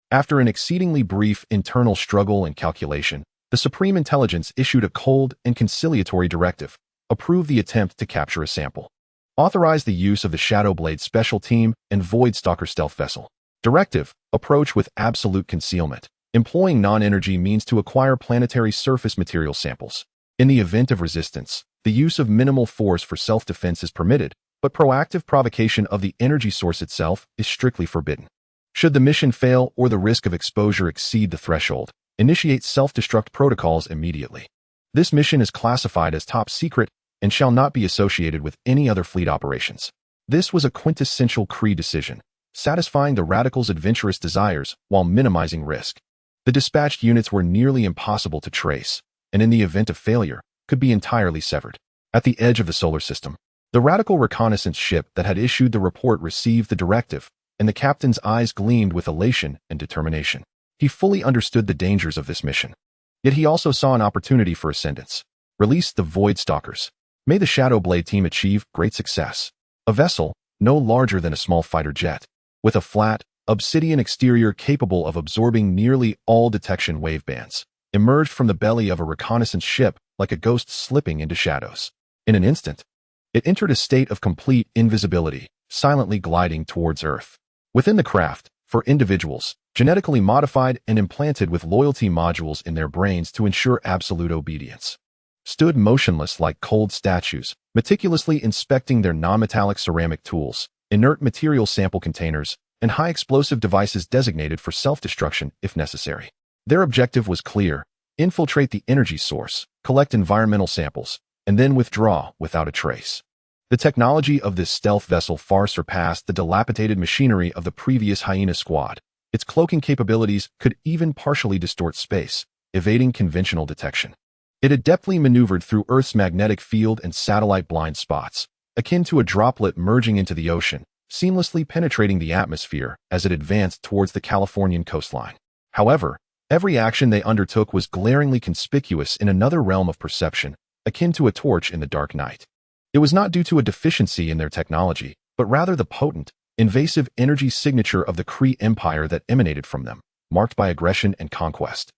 After an exceedingly brief internal struggle and calculation, the Supreme Intelligence issued a cold and conciliatory directive: approve the attempt to capture a sample. Authorize the use of the Shadow Blade Special Team and Void Stalker stealth vessel. Directive: approach with absolute concealment, employing non-energy means to acquire planetary surface material samples. In the event of resistance, the use of minimal force for self-defense is permitted, but proactive provocation of the energy source itself is strictly forbidden. Should the mission fail or the risk of exposure exceed the threshold, initiate self-destruct protocols immediately. This mission is classified as top secret and shall not be associated with any other fleet operations. This was a quintessential Kree decision, satisfying the radicals' adventurous desires while minimizing risk. The dispatched units were nearly impossible to trace, and in the event of failure, could be entirely severed. At the edge of the solar system, the radical reconnaissance ship that had issued the report received the directive, and the captain's eyes gleamed with elation and determination. He fully understood the dangers of this mission. Yet he also saw an opportunity for ascendance. Release the Void Stalkers. May the Shadow Blade team achieve great success. A vessel, no larger than a small fighter jet, with a flat, obsidian exterior capable of absorbing nearly all detection wavebands, emerged from the belly of a reconnaissance ship like a ghost slipping into shadows. In an instant, it entered a state of complete invisibility, silently gliding towards Earth. Within the craft, for individuals, genetically modified and implanted with loyalty modules in their brains to ensure absolute obedience, stood motionless like cold statues, meticulously inspecting their non-metallic ceramic tools, inert material sample containers, and high-explosive devices designated for self-destruction if necessary. Their objective was clear: infiltrate the energy source, collect environmental samples, and then withdraw without a trace. The technology of this stealth vessel far surpassed the dilapidated machinery of the previous Hyena squad. Its cloaking capabilities could even partially distort space, evading conventional detection. It adeptly maneuvered through Earth's magnetic field and satellite blind spots, akin to a droplet merging into the ocean, seamlessly penetrating the atmosphere as it advanced towards the Californian coastline. However, every action they undertook was glaringly conspicuous in another realm of perception, akin to a torch in the dark night. It was not due to a deficiency in their technology, but rather the potent, invasive energy signature of the Kree Empire that emanated from them, marked by aggression and conquest,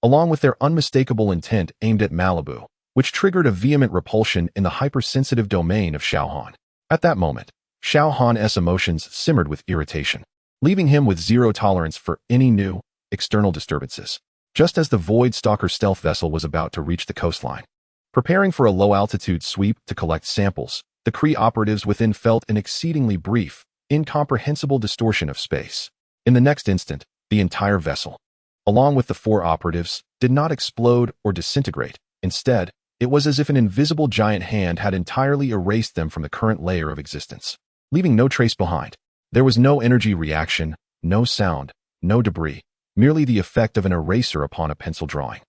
along with their unmistakable intent aimed at Malibu, which triggered a vehement repulsion in the hypersensitive domain of Xiao Han. At that moment, Xiao Han's emotions simmered with irritation, leaving him with zero tolerance for any new, external disturbances. Just as the Void Stalker stealth vessel was about to reach the coastline, preparing for a low-altitude sweep to collect samples, the Kree operatives within felt an exceedingly brief, incomprehensible distortion of space. In the next instant, the entire vessel, along with the 4 operatives, did not explode or disintegrate. Instead, it was as if an invisible giant hand had entirely erased them from the current layer of existence, leaving no trace behind. There was no energy reaction, no sound, no debris, merely the effect of an eraser upon a pencil drawing.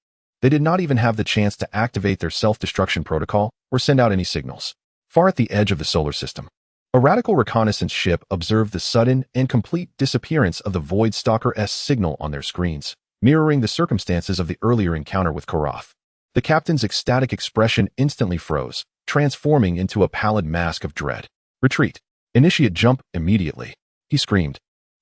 They did not even have the chance to activate their self-destruction protocol or send out any signals. Far at the edge of the solar system, a radical reconnaissance ship observed the sudden and complete disappearance of the Void Stalker's signal on their screens, mirroring the circumstances of the earlier encounter with Korath. The captain's ecstatic expression instantly froze, transforming into a pallid mask of dread. "Retreat. Initiate jump immediately," he screamed,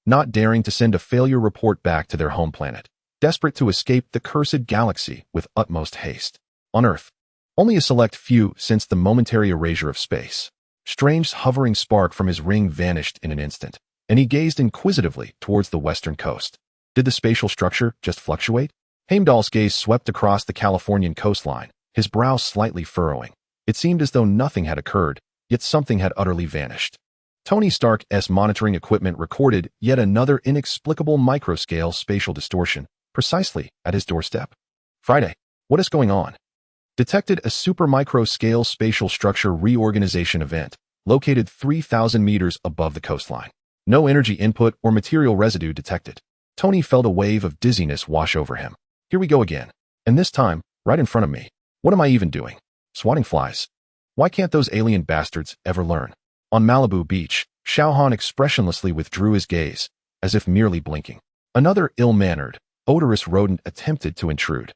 not daring to send a failure report back to their home planet, desperate to escape the cursed galaxy with utmost haste. On Earth, only a select few sensed the momentary erasure of space. Strange's hovering spark from his ring vanished in an instant, and he gazed inquisitively towards the western coast. Did the spatial structure just fluctuate? Heimdall's gaze swept across the Californian coastline, his brow slightly furrowing. It seemed as though nothing had occurred, yet something had utterly vanished. Tony Stark's monitoring equipment recorded yet another inexplicable microscale spatial distortion, precisely at his doorstep. "Friday, what is going on?" Detected a super-micro-scale spatial structure reorganization event, located 3,000 meters above the coastline. No energy input or material residue detected. Tony felt a wave of dizziness wash over him. Here we go again. And this time, right in front of me. What am I even doing? Swatting flies. Why can't those alien bastards ever learn? On Malibu Beach, Xiao Han expressionlessly withdrew his gaze, as if merely blinking. Another ill-mannered, odorous rodent attempted to intrude.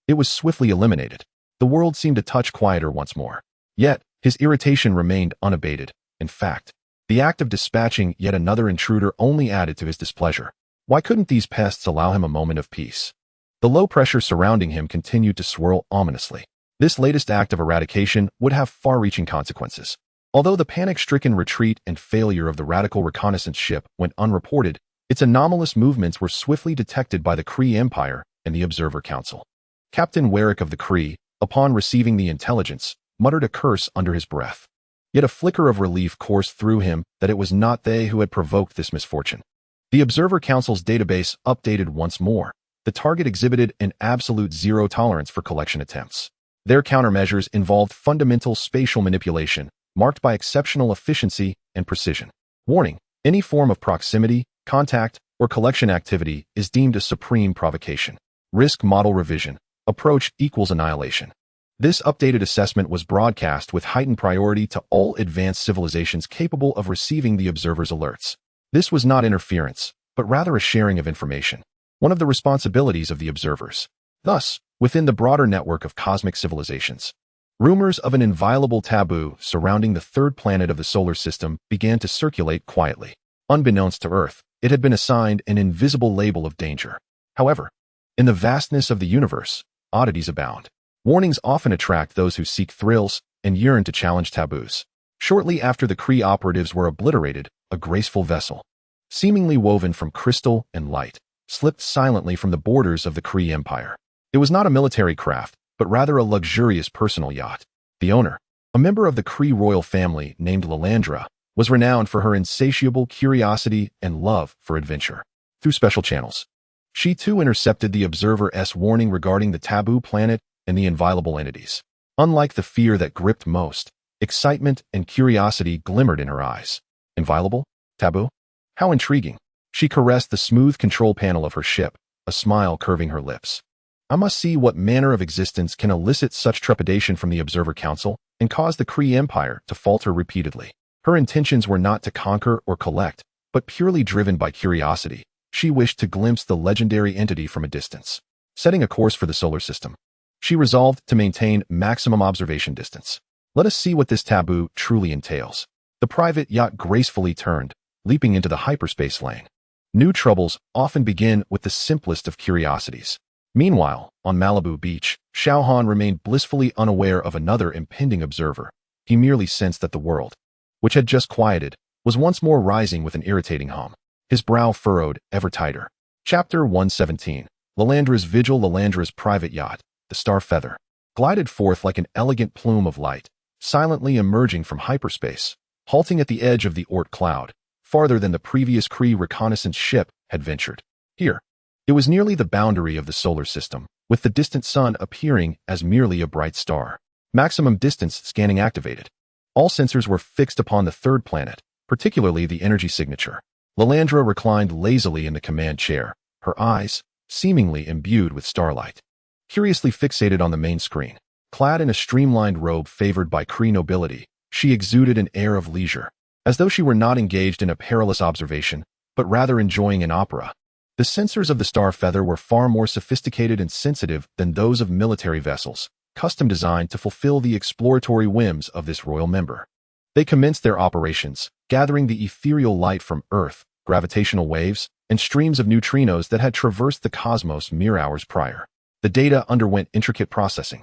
It was swiftly eliminated. The world seemed a touch quieter once more. Yet, his irritation remained unabated. In fact, the act of dispatching yet another intruder only added to his displeasure. Why couldn't these pests allow him a moment of peace? The low pressure surrounding him continued to swirl ominously. This latest act of eradication would have far-reaching consequences. Although the panic-stricken retreat and failure of the radical reconnaissance ship went unreported, its anomalous movements were swiftly detected by the Kree Empire and the Observer Council. Captain Warwick of the Kree, upon receiving the intelligence, muttered a curse under his breath. Yet a flicker of relief coursed through him that it was not they who had provoked this misfortune. The Observer Council's database updated once more. The target exhibited an absolute zero tolerance for collection attempts. Their countermeasures involved fundamental spatial manipulation, marked by exceptional efficiency and precision. Warning: any form of proximity, contact, or collection activity is deemed a supreme provocation. Risk model revision. Approach equals annihilation. This updated assessment was broadcast with heightened priority to all advanced civilizations capable of receiving the observer's alerts. This was not interference, but rather a sharing of information, one of the responsibilities of the observers. Thus, within the broader network of cosmic civilizations, rumors of an inviolable taboo surrounding the third planet of the solar system began to circulate quietly. Unbeknownst to Earth, it had been assigned an invisible label of danger. However, in the vastness of the universe, oddities abound. Warnings often attract those who seek thrills and yearn to challenge taboos. Shortly after the Kree operatives were obliterated, a graceful vessel, seemingly woven from crystal and light, slipped silently from the borders of the Kree Empire. It was not a military craft, but rather a luxurious personal yacht. The owner, a member of the Kree royal family named Lilandra, was renowned for her insatiable curiosity and love for adventure. Through special channels, she too intercepted the Observer's warning regarding the taboo planet and the inviolable entities. Unlike the fear that gripped most, excitement and curiosity glimmered in her eyes. Inviolable? Taboo? How intriguing. She caressed the smooth control panel of her ship, a smile curving her lips. I must see what manner of existence can elicit such trepidation from the Observer Council and cause the Kree Empire to falter repeatedly. Her intentions were not to conquer or collect, but purely driven by curiosity. She wished to glimpse the legendary entity from a distance. Setting a course for the solar system, she resolved to maintain maximum observation distance. Let us see what this taboo truly entails. The private yacht gracefully turned, leaping into the hyperspace lane. New troubles often begin with the simplest of curiosities. Meanwhile, on Malibu Beach, Xiao Han remained blissfully unaware of another impending observer. He merely sensed that the world, which had just quieted, was once more rising with an irritating hum. His brow furrowed ever tighter. Chapter 117. Lilandra's Vigil. Lilandra's private yacht, the Star Feather, glided forth like an elegant plume of light, silently emerging from hyperspace, halting at the edge of the Oort cloud, farther than the previous Kree reconnaissance ship had ventured. Here, it was nearly the boundary of the solar system, with the distant sun appearing as merely a bright star. Maximum distance scanning activated. All sensors were fixed upon the third planet, particularly the energy signature. Lilandra reclined lazily in the command chair, her eyes seemingly imbued with starlight, curiously fixated on the main screen. Clad in a streamlined robe favored by Kree nobility, she exuded an air of leisure, as though she were not engaged in a perilous observation, but rather enjoying an opera. The sensors of the Star Feather were far more sophisticated and sensitive than those of military vessels, custom designed to fulfill the exploratory whims of this royal member. They commenced their operations, gathering the ethereal light from Earth, gravitational waves, and streams of neutrinos that had traversed the cosmos mere hours prior. The data underwent intricate processing,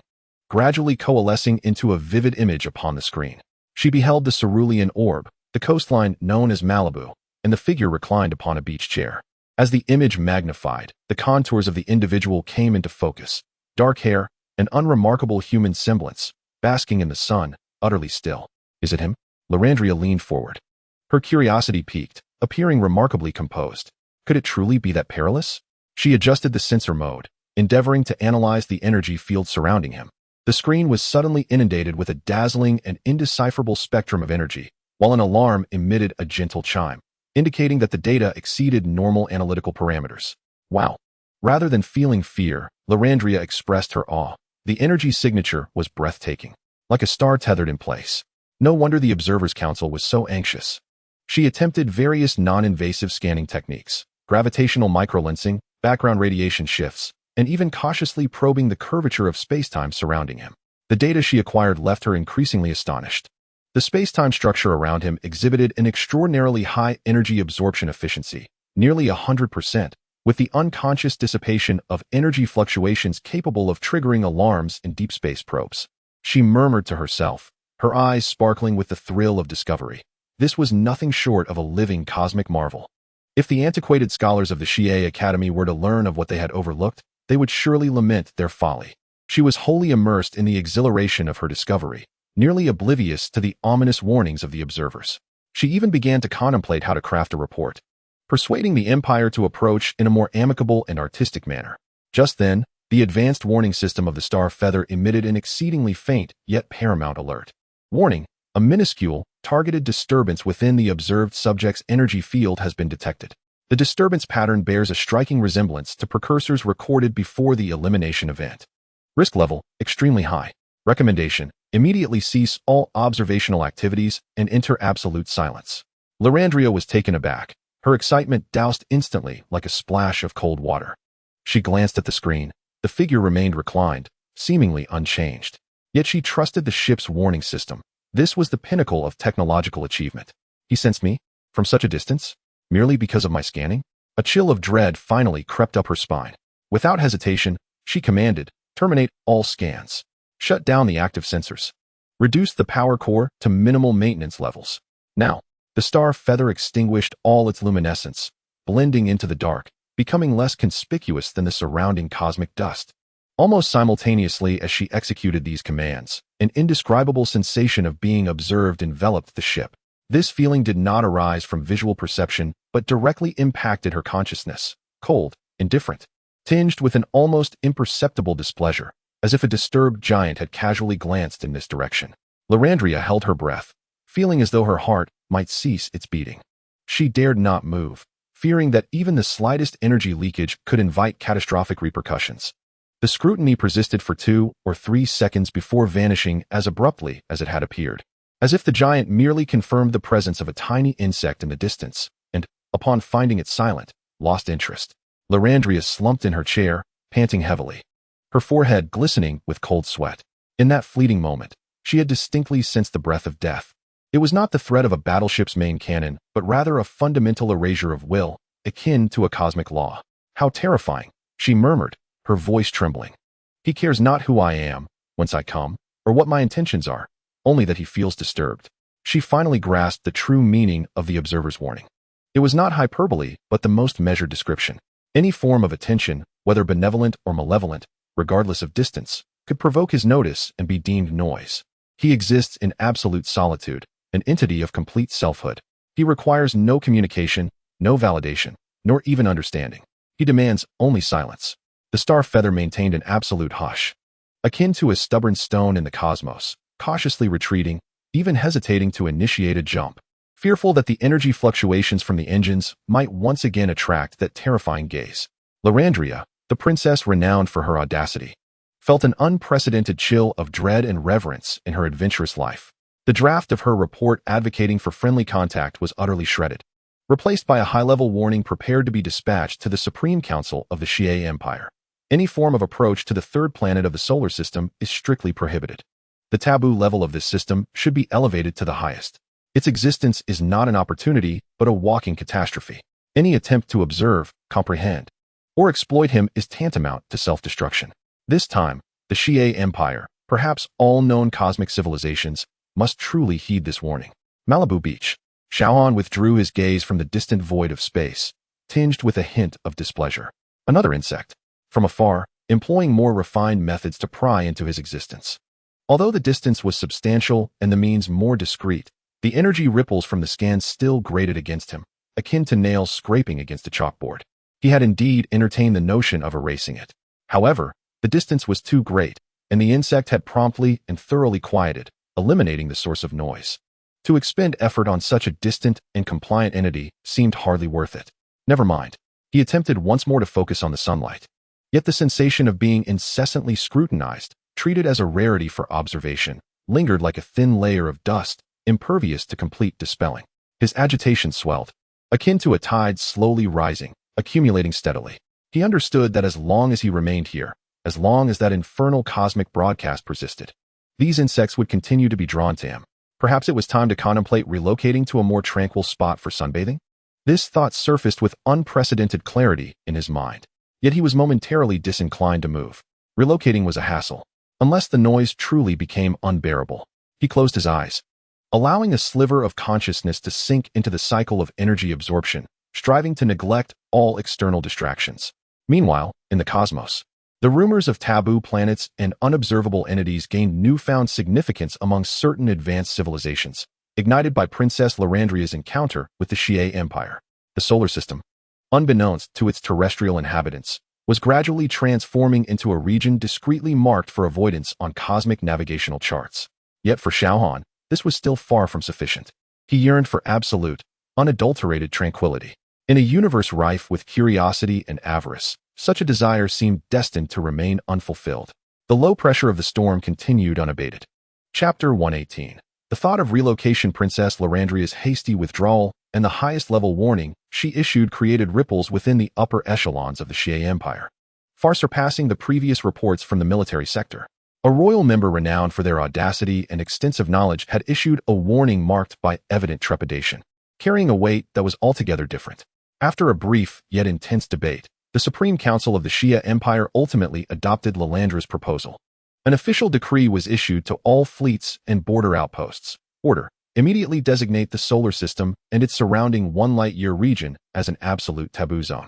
gradually coalescing into a vivid image upon the screen. She beheld the cerulean orb, the coastline known as Malibu, and the figure reclined upon a beach chair. As the image magnified, the contours of the individual came into focus. Dark hair, an unremarkable human semblance, basking in the sun, utterly still. Is it him? Lilandra leaned forward. Her curiosity piqued, appearing remarkably composed. Could it truly be that perilous? She adjusted the sensor mode, endeavoring to analyze the energy field surrounding him. The screen was suddenly inundated with a dazzling and indecipherable spectrum of energy, while an alarm emitted a gentle chime, indicating that the data exceeded normal analytical parameters. Wow! Rather than feeling fear, Lilandra expressed her awe. The energy signature was breathtaking, like a star tethered in place. No wonder the Observers Council was so anxious. She attempted various non-invasive scanning techniques, gravitational microlensing, background radiation shifts, and even cautiously probing the curvature of spacetime surrounding him. The data she acquired left her increasingly astonished. The spacetime structure around him exhibited an extraordinarily high energy absorption efficiency, nearly 100%, with the unconscious dissipation of energy fluctuations capable of triggering alarms in deep space probes. She murmured to herself, her eyes sparkling with the thrill of discovery. This was nothing short of a living cosmic marvel. If the antiquated scholars of the S.H.I.E.L.D. Academy were to learn of what they had overlooked, they would surely lament their folly. She was wholly immersed in the exhilaration of her discovery, nearly oblivious to the ominous warnings of the observers. She even began to contemplate how to craft a report, persuading the Empire to approach in a more amicable and artistic manner. Just then, the advanced warning system of the Star Feather emitted an exceedingly faint yet paramount alert. Warning: a minuscule, targeted disturbance within the observed subject's energy field has been detected. The disturbance pattern bears a striking resemblance to precursors recorded before the elimination event. Risk level: extremely high. Recommendation: immediately cease all observational activities and enter absolute silence. Lilandra was taken aback. Her excitement doused instantly like a splash of cold water. She glanced at the screen. The figure remained reclined, seemingly unchanged. Yet she trusted the ship's warning system. This was the pinnacle of technological achievement. He sensed me? From such a distance? merely because of my scanning? A chill of dread finally crept up her spine. Without hesitation, she commanded, terminate all scans. Shut down the active sensors. Reduce the power core to minimal maintenance levels. Now, the star feather extinguished all its luminescence, blending into the dark, becoming less conspicuous than the surrounding cosmic dust. Almost simultaneously as she executed these commands, an indescribable sensation of being observed enveloped the ship. This feeling did not arise from visual perception, but directly impacted her consciousness, cold, indifferent, tinged with an almost imperceptible displeasure, as if a disturbed giant had casually glanced in this direction. Lorandria held her breath, feeling as though her heart might cease its beating. She dared not move, fearing that even the slightest energy leakage could invite catastrophic repercussions. The scrutiny persisted for 2 or 3 seconds before vanishing as abruptly as it had appeared, as if the giant merely confirmed the presence of a tiny insect in the distance, and, upon finding it silent, lost interest. Lorandria slumped in her chair, panting heavily, her forehead glistening with cold sweat. In that fleeting moment, she had distinctly sensed the breath of death. It was not the threat of a battleship's main cannon, but rather a fundamental erasure of will, akin to a cosmic law. How terrifying, she murmured, her voice trembling. He cares not who I am, whence I come, or what my intentions are, only that he feels disturbed. She finally grasped the true meaning of the observer's warning. It was not hyperbole, but the most measured description. Any form of attention, whether benevolent or malevolent, regardless of distance, could provoke his notice and be deemed noise. He exists in absolute solitude, an entity of complete selfhood. He requires no communication, no validation, nor even understanding. He demands only silence. The star feather maintained an absolute hush, akin to a stubborn stone in the cosmos, cautiously retreating, even hesitating to initiate a jump, fearful that the energy fluctuations from the engines might once again attract that terrifying gaze. Lorandria, the princess renowned for her audacity, felt an unprecedented chill of dread and reverence in her adventurous life. The draft of her report advocating for friendly contact was utterly shredded, replaced by a high-level warning prepared to be dispatched to the Supreme Council of the Xi'e Empire. Any form of approach to the third planet of the solar system is strictly prohibited. The taboo level of this system should be elevated to the highest. Its existence is not an opportunity, but a walking catastrophe. Any attempt to observe, comprehend, or exploit him is tantamount to self-destruction. This time, the Xi'e Empire, perhaps all known cosmic civilizations, must truly heed this warning. Malibu Beach. Xiao Han withdrew his gaze from the distant void of space, tinged with a hint of displeasure. Another insect, from afar, employing more refined methods to pry into his existence. Although the distance was substantial and the means more discreet, the energy ripples from the scan still grated against him, akin to nails scraping against a chalkboard. He had indeed entertained the notion of erasing it. However, the distance was too great, and the insect had promptly and thoroughly quieted, eliminating the source of noise. To expend effort on such a distant and compliant entity seemed hardly worth it. Never mind. He attempted once more to focus on the sunlight. Yet the sensation of being incessantly scrutinized, treated as a rarity for observation, lingered like a thin layer of dust, impervious to complete dispelling. His agitation swelled, akin to a tide slowly rising, accumulating steadily. He understood that as long as he remained here, as long as that infernal cosmic broadcast persisted, these insects would continue to be drawn to him. Perhaps it was time to contemplate relocating to a more tranquil spot for sunbathing? This thought surfaced with unprecedented clarity in his mind. Yet he was momentarily disinclined to move. Relocating was a hassle, unless the noise truly became unbearable. He closed his eyes, allowing a sliver of consciousness to sink into the cycle of energy absorption, striving to neglect all external distractions. Meanwhile, in the cosmos, the rumors of taboo planets and unobservable entities gained newfound significance among certain advanced civilizations, ignited by Princess Lorandria's encounter with the Xi'e Empire. The solar system, unbeknownst to its terrestrial inhabitants, was gradually transforming into a region discreetly marked for avoidance on cosmic navigational charts. Yet for Xiao Han, this was still far from sufficient. He yearned for absolute, unadulterated tranquility. In a universe rife with curiosity and avarice, such a desire seemed destined to remain unfulfilled. The low pressure of the storm continued unabated. Chapter 118. The thought of relocation. Princess Lorandria's hasty withdrawal and the highest level warning she issued created ripples within the upper echelons of the Xi'e Empire, far surpassing the previous reports from the military sector. A royal member renowned for their audacity and extensive knowledge had issued a warning marked by evident trepidation. carrying a weight that was altogether different. After a brief yet intense debate, the Supreme Council of the Xia Empire ultimately adopted Lalandra's proposal. An official decree was issued to all fleets and border outposts. Order: immediately designate the solar system and its surrounding 1 light-year region as an absolute taboo zone.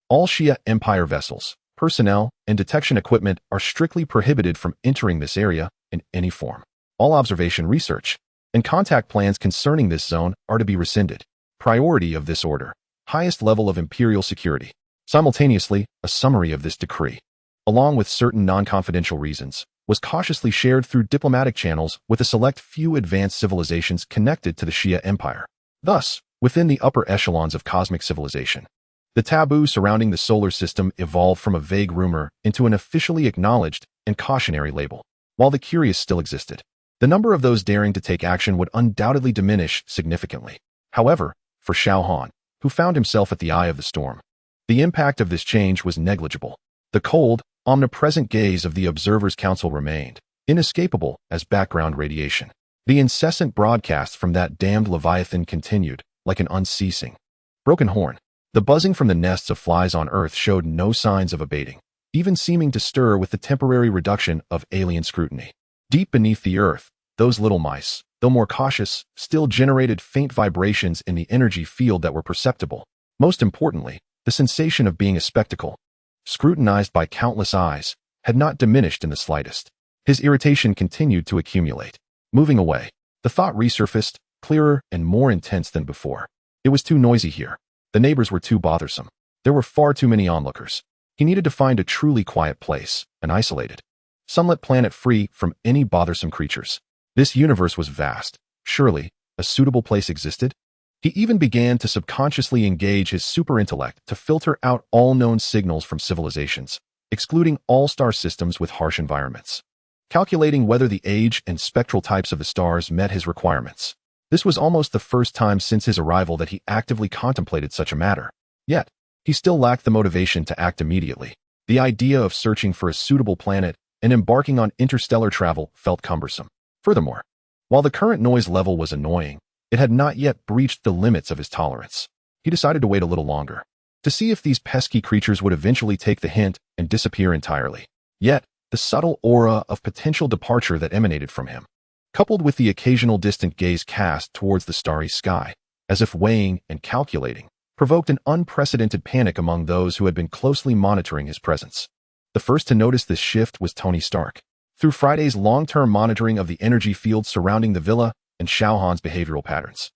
All Xia Empire vessels, personnel, and detection equipment are strictly prohibited from entering this area in any form. All observation research and contact plans concerning this zone are to be rescinded. Priority of this order: highest level of imperial security. Simultaneously, a summary of this decree, along with certain non-confidential reasons, was cautiously shared through diplomatic channels with a select few advanced civilizations connected to the Xia Empire. Thus, within the upper echelons of cosmic civilization, the taboo surrounding the solar system evolved from a vague rumor into an officially acknowledged and cautionary label. While the curious still existed, the number of those daring to take action would undoubtedly diminish significantly. However, for Xiao Han, who found himself at the eye of the storm, the impact of this change was negligible. The cold, omnipresent gaze of the Observers' Council remained inescapable as background radiation. The incessant broadcasts from that damned Leviathan continued, like an unceasing broken horn. The buzzing from the nests of flies on Earth showed no signs of abating, even seeming to stir with the temporary reduction of alien scrutiny. Deep beneath the Earth, those little mice, though more cautious, still generated faint vibrations in the energy field that were perceptible. Most importantly, the sensation of being a spectacle, scrutinized by countless eyes, had not diminished in the slightest. His irritation continued to accumulate. Moving away, the thought resurfaced, clearer and more intense than before. It was too noisy here. The neighbors were too bothersome. There were far too many onlookers. He needed to find a truly quiet place, an isolated, sunlit planet free from any bothersome creatures. This universe was vast. Surely, a suitable place existed? He even began to subconsciously engage his super-intellect to filter out all known signals from civilizations, excluding all star systems with harsh environments, calculating whether the age and spectral types of the stars met his requirements. This was almost the first time since his arrival that he actively contemplated such a matter. Yet, he still lacked the motivation to act immediately. The idea of searching for a suitable planet and embarking on interstellar travel felt cumbersome. Furthermore, while the current noise level was annoying, it had not yet breached the limits of his tolerance. He decided to wait a little longer, to see if these pesky creatures would eventually take the hint and disappear entirely. Yet, the subtle aura of potential departure that emanated from him, coupled with the occasional distant gaze cast towards the starry sky, as if weighing and calculating, provoked an unprecedented panic among those who had been closely monitoring his presence. The first to notice this shift was Tony Stark. Through Friday's long-term monitoring of the energy field surrounding the villa and Xiao Han's behavioral patterns,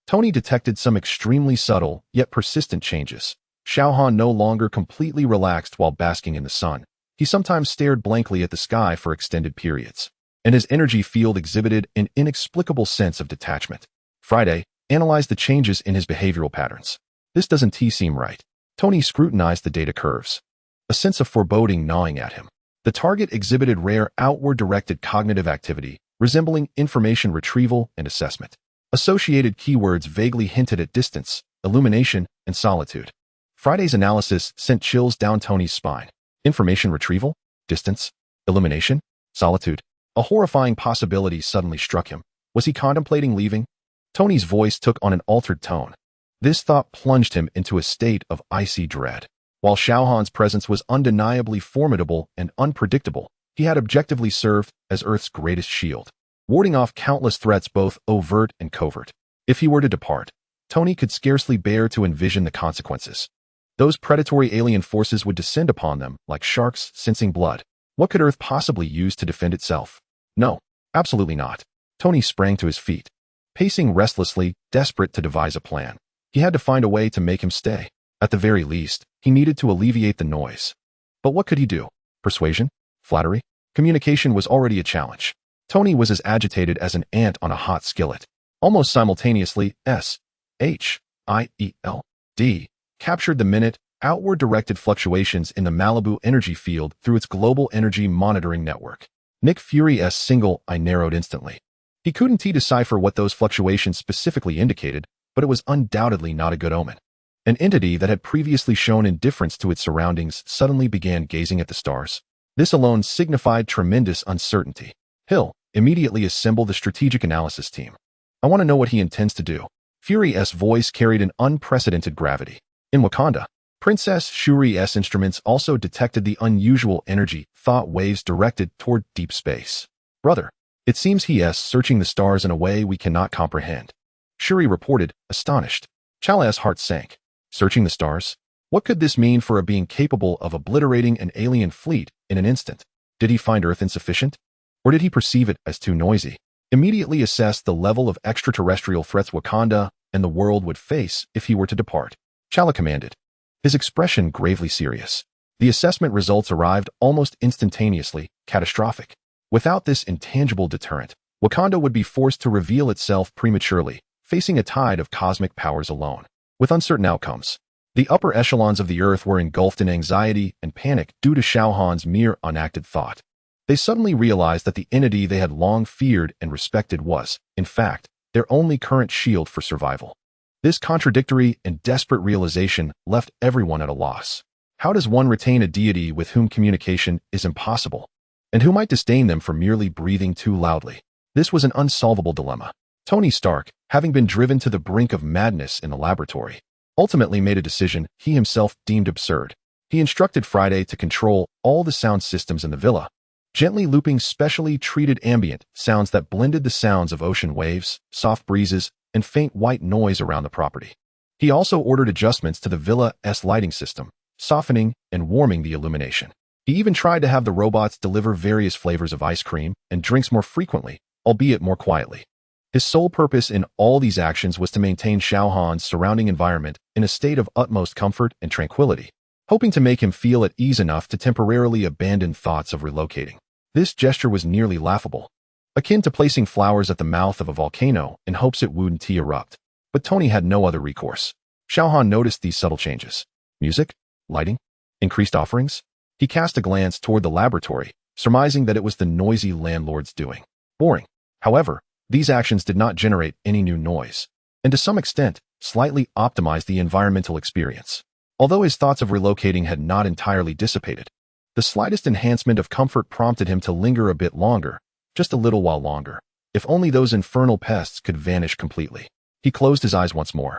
Tony detected some extremely subtle yet persistent changes. Xiao Han no longer completely relaxed while basking in the sun. He sometimes stared blankly at the sky for extended periods, and his energy field exhibited an inexplicable sense of detachment. Friday analyzed the changes in his behavioral patterns. This doesn't seem right. Tony scrutinized the data curves, a sense of foreboding gnawing at him. The target exhibited rare outward-directed cognitive activity, resembling information retrieval and assessment. Associated keywords vaguely hinted at distance, illumination, and solitude. Friday's analysis sent chills down Tony's spine. Information retrieval? Distance? Illumination? Solitude? A horrifying possibility suddenly struck him. Was he contemplating leaving? Tony's voice took on an altered tone. This thought plunged him into a state of icy dread. While Xiao Han's presence was undeniably formidable and unpredictable, he had objectively served as Earth's greatest shield, warding off countless threats both overt and covert. If he were to depart, Tony could scarcely bear to envision the consequences. Those predatory alien forces would descend upon them like sharks sensing blood. What could Earth possibly use to defend itself? No, absolutely not. Tony sprang to his feet, pacing restlessly, desperate to devise a plan. He had to find a way to make him stay. At the very least, he needed to alleviate the noise. But what could he do? Persuasion? Flattery? Communication was already a challenge. Tony was as agitated as an ant on a hot skillet. Almost simultaneously, S.H.I.E.L.D. captured the minute, outward-directed fluctuations in the Malibu energy field through its global energy monitoring network. Nick Fury's single eye narrowed instantly. He couldn't decipher what those fluctuations specifically indicated, but it was undoubtedly not a good omen. An entity that had previously shown indifference to its surroundings suddenly began gazing at the stars. This alone signified tremendous uncertainty. Hill, immediately assemble the strategic analysis team. I want to know what he intends to do. Fury's voice carried an unprecedented gravity. In Wakanda, Princess Shuri's instruments also detected the unusual energy thought waves directed toward deep space. Brother, it seems he's searching the stars in a way we cannot comprehend. Shuri reported, astonished. T'Challa's heart sank. Searching the stars? What could this mean for a being capable of obliterating an alien fleet in an instant? Did he find Earth insufficient? Or did he perceive it as too noisy? Immediately assess the level of extraterrestrial threats Wakanda and the world would face if he were to depart. T'Challa commanded, his expression gravely serious. The assessment results arrived almost instantaneously, catastrophic. Without this intangible deterrent, Wakanda would be forced to reveal itself prematurely, facing a tide of cosmic powers alone, with uncertain outcomes. The upper echelons of the Earth were engulfed in anxiety and panic due to Xiao Han's mere unacted thought. They suddenly realized that the entity they had long feared and respected was, in fact, their only current shield for survival. This contradictory and desperate realization left everyone at a loss. How does one retain a deity with whom communication is impossible, and who might disdain them for merely breathing too loudly? This was an unsolvable dilemma. Tony Stark, having been driven to the brink of madness in the laboratory, ultimately made a decision he himself deemed absurd. He instructed Friday to control all the sound systems in the villa, gently looping specially treated ambient sounds that blended the sounds of ocean waves, soft breezes, and faint white noise around the property. He also ordered adjustments to the villa's lighting system, softening and warming the illumination. He even tried to have the robots deliver various flavors of ice cream and drinks more frequently, albeit more quietly. His sole purpose in all these actions was to maintain Xiao Han's surrounding environment in a state of utmost comfort and tranquility, hoping to make him feel at ease enough to temporarily abandon thoughts of relocating. This gesture was nearly laughable, akin to placing flowers at the mouth of a volcano in hopes it wouldn't erupt. But Tony had no other recourse. Xiao Han noticed these subtle changes. Music? Lighting? Increased offerings? He cast a glance toward the laboratory, surmising that it was the noisy landlord's doing. Boring. However, these actions did not generate any new noise, and to some extent, slightly optimized the environmental experience. Although his thoughts of relocating had not entirely dissipated, the slightest enhancement of comfort prompted him to linger a bit longer, just a little while longer. If only those infernal pests could vanish completely. He closed his eyes once more,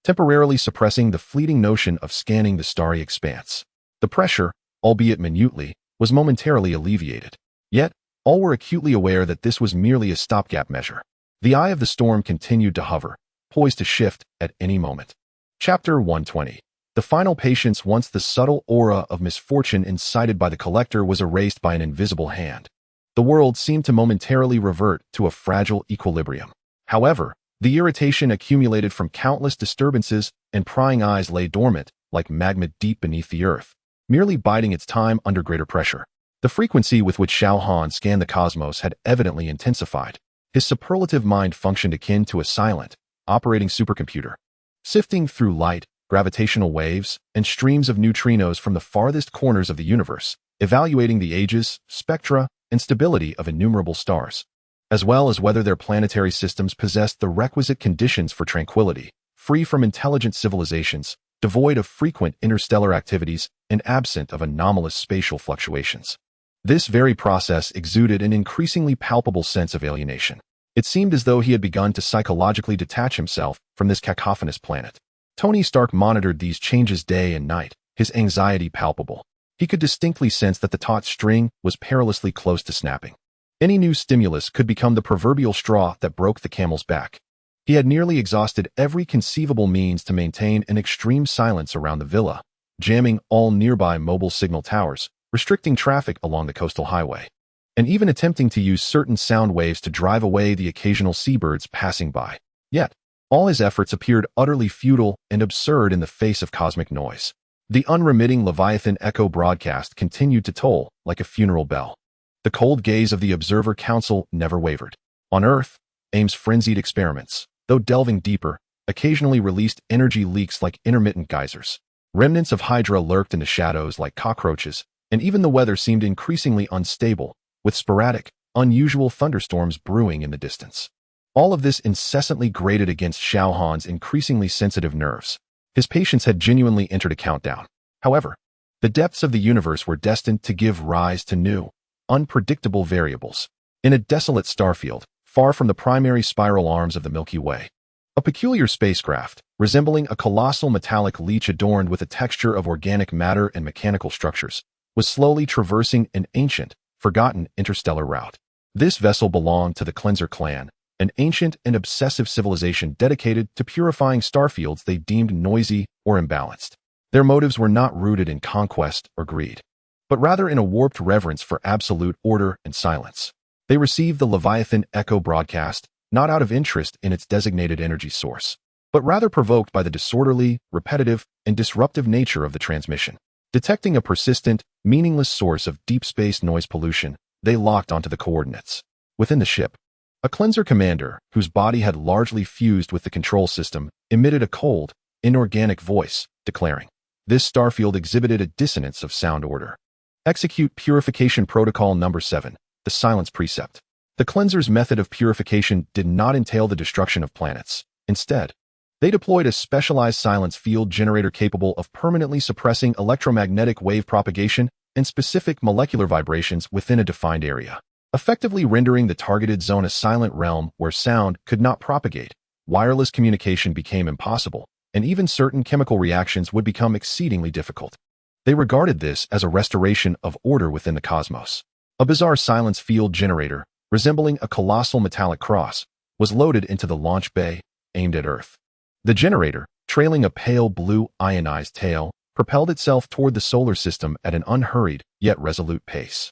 temporarily suppressing the fleeting notion of scanning the starry expanse. The pressure, albeit minutely, was momentarily alleviated. Yet, all were acutely aware that this was merely a stopgap measure. The eye of the storm continued to hover, poised to shift at any moment. Chapter 120. The final patience. Once the subtle aura of misfortune incited by the collector was erased by an invisible hand, the world seemed to momentarily revert to a fragile equilibrium. However, the irritation accumulated from countless disturbances and prying eyes lay dormant, like magma deep beneath the earth, merely biding its time under greater pressure. The frequency with which Xiao Han scanned the cosmos had evidently intensified. His superlative mind functioned akin to a silent, operating supercomputer, sifting through light, gravitational waves, and streams of neutrinos from the farthest corners of the universe, evaluating the ages, spectra, and stability of innumerable stars, as well as whether their planetary systems possessed the requisite conditions for tranquility, free from intelligent civilizations, devoid of frequent interstellar activities, and absent of anomalous spatial fluctuations. This very process exuded an increasingly palpable sense of alienation. It seemed as though he had begun to psychologically detach himself from this cacophonous planet. Tony Stark monitored these changes day and night, his anxiety palpable. He could distinctly sense that the taut string was perilously close to snapping. Any new stimulus could become the proverbial straw that broke the camel's back. He had nearly exhausted every conceivable means to maintain an extreme silence around the villa, jamming all nearby mobile signal towers, restricting traffic along the coastal highway, and even attempting to use certain sound waves to drive away the occasional seabirds passing by. Yet, all his efforts appeared utterly futile and absurd in the face of cosmic noise. The unremitting Leviathan echo broadcast continued to toll like a funeral bell. The cold gaze of the Observer Council never wavered. On Earth, AIM's frenzied experiments, though delving deeper, occasionally released energy leaks like intermittent geysers. Remnants of Hydra lurked in the shadows like cockroaches, and even the weather seemed increasingly unstable, with sporadic, unusual thunderstorms brewing in the distance. All of this incessantly grated against Xiao Han's increasingly sensitive nerves. His patience had genuinely entered a countdown. However, the depths of the universe were destined to give rise to new, unpredictable variables. In a desolate starfield, far from the primary spiral arms of the Milky Way, A peculiar spacecraft, resembling a colossal metallic leech adorned with a texture of organic matter and mechanical structures, was slowly traversing an ancient, forgotten interstellar route. This vessel belonged to the Cleanser clan, an ancient and obsessive civilization dedicated to purifying starfields they deemed noisy or imbalanced. Their motives were not rooted in conquest or greed, but rather in a warped reverence for absolute order and silence. They received the Leviathan Echo broadcast, not out of interest in its designated energy source, but rather provoked by the disorderly, repetitive, and disruptive nature of the transmission. Detecting a persistent, meaningless source of deep space noise pollution, they locked onto the coordinates. Within the ship, a Cleanser commander, whose body had largely fused with the control system, emitted a cold, inorganic voice, declaring, "This starfield exhibited a dissonance of sound order. Execute Purification Protocol Number 7, the Silence Precept." The Cleanser's method of purification did not entail the destruction of planets. Instead, they deployed a specialized silence field generator capable of permanently suppressing electromagnetic wave propagation and specific molecular vibrations within a defined area, effectively rendering the targeted zone a silent realm where sound could not propagate. Wireless communication became impossible, and even certain chemical reactions would become exceedingly difficult. They regarded this as a restoration of order within the cosmos. A bizarre silence field generator, resembling a colossal metallic cross, was loaded into the launch bay, aimed at Earth. The generator, trailing a pale blue ionized tail, propelled itself toward the solar system at an unhurried yet resolute pace.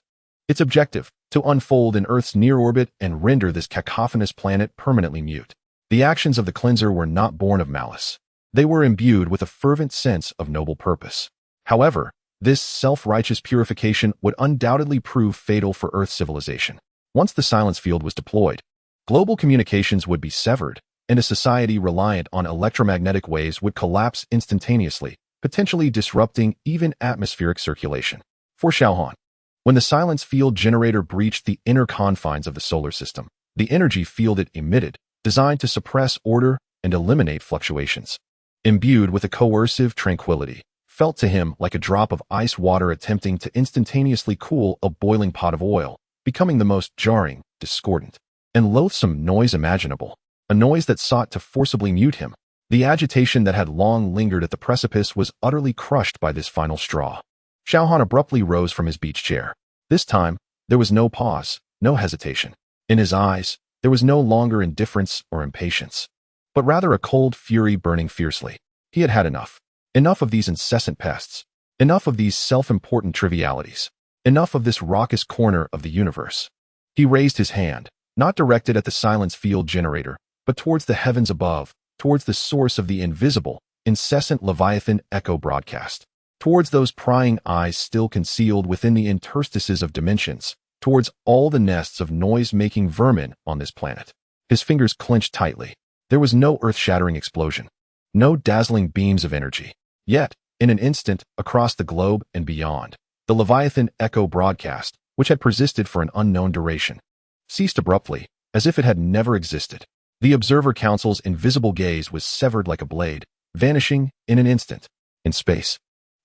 Its objective, to unfold in Earth's near orbit and render this cacophonous planet permanently mute. The actions of the Cleanser were not born of malice. They were imbued with a fervent sense of noble purpose. However, this self-righteous purification would undoubtedly prove fatal for Earth civilization. Once the silence field was deployed, global communications would be severed, and a society reliant on electromagnetic waves would collapse instantaneously, potentially disrupting even atmospheric circulation. For Xiao Han, when the silence field generator breached the inner confines of the solar system, the energy field it emitted, designed to suppress order and eliminate fluctuations, imbued with a coercive tranquility, felt to him like a drop of ice water attempting to instantaneously cool a boiling pot of oil, becoming the most jarring, discordant, and loathsome noise imaginable, a noise that sought to forcibly mute him. The agitation that had long lingered at the precipice was utterly crushed by this final straw. Xiao Han abruptly rose from his beach chair. This time, there was no pause, no hesitation. In his eyes, there was no longer indifference or impatience, but rather a cold fury burning fiercely. He had had enough. Enough of these incessant pests. Enough of these self-important trivialities. Enough of this raucous corner of the universe. He raised his hand, not directed at the silence field generator, but towards the heavens above, towards the source of the invisible, incessant Leviathan Echo broadcast, towards those prying eyes still concealed within the interstices of dimensions, towards all the nests of noise-making vermin on this planet. His fingers clenched tightly. There was no earth-shattering explosion, no dazzling beams of energy. Yet, in an instant, across the globe and beyond, the Leviathan Echo broadcast, which had persisted for an unknown duration, ceased abruptly, as if it had never existed. The Observer Council's invisible gaze was severed like a blade, vanishing in an instant. In space,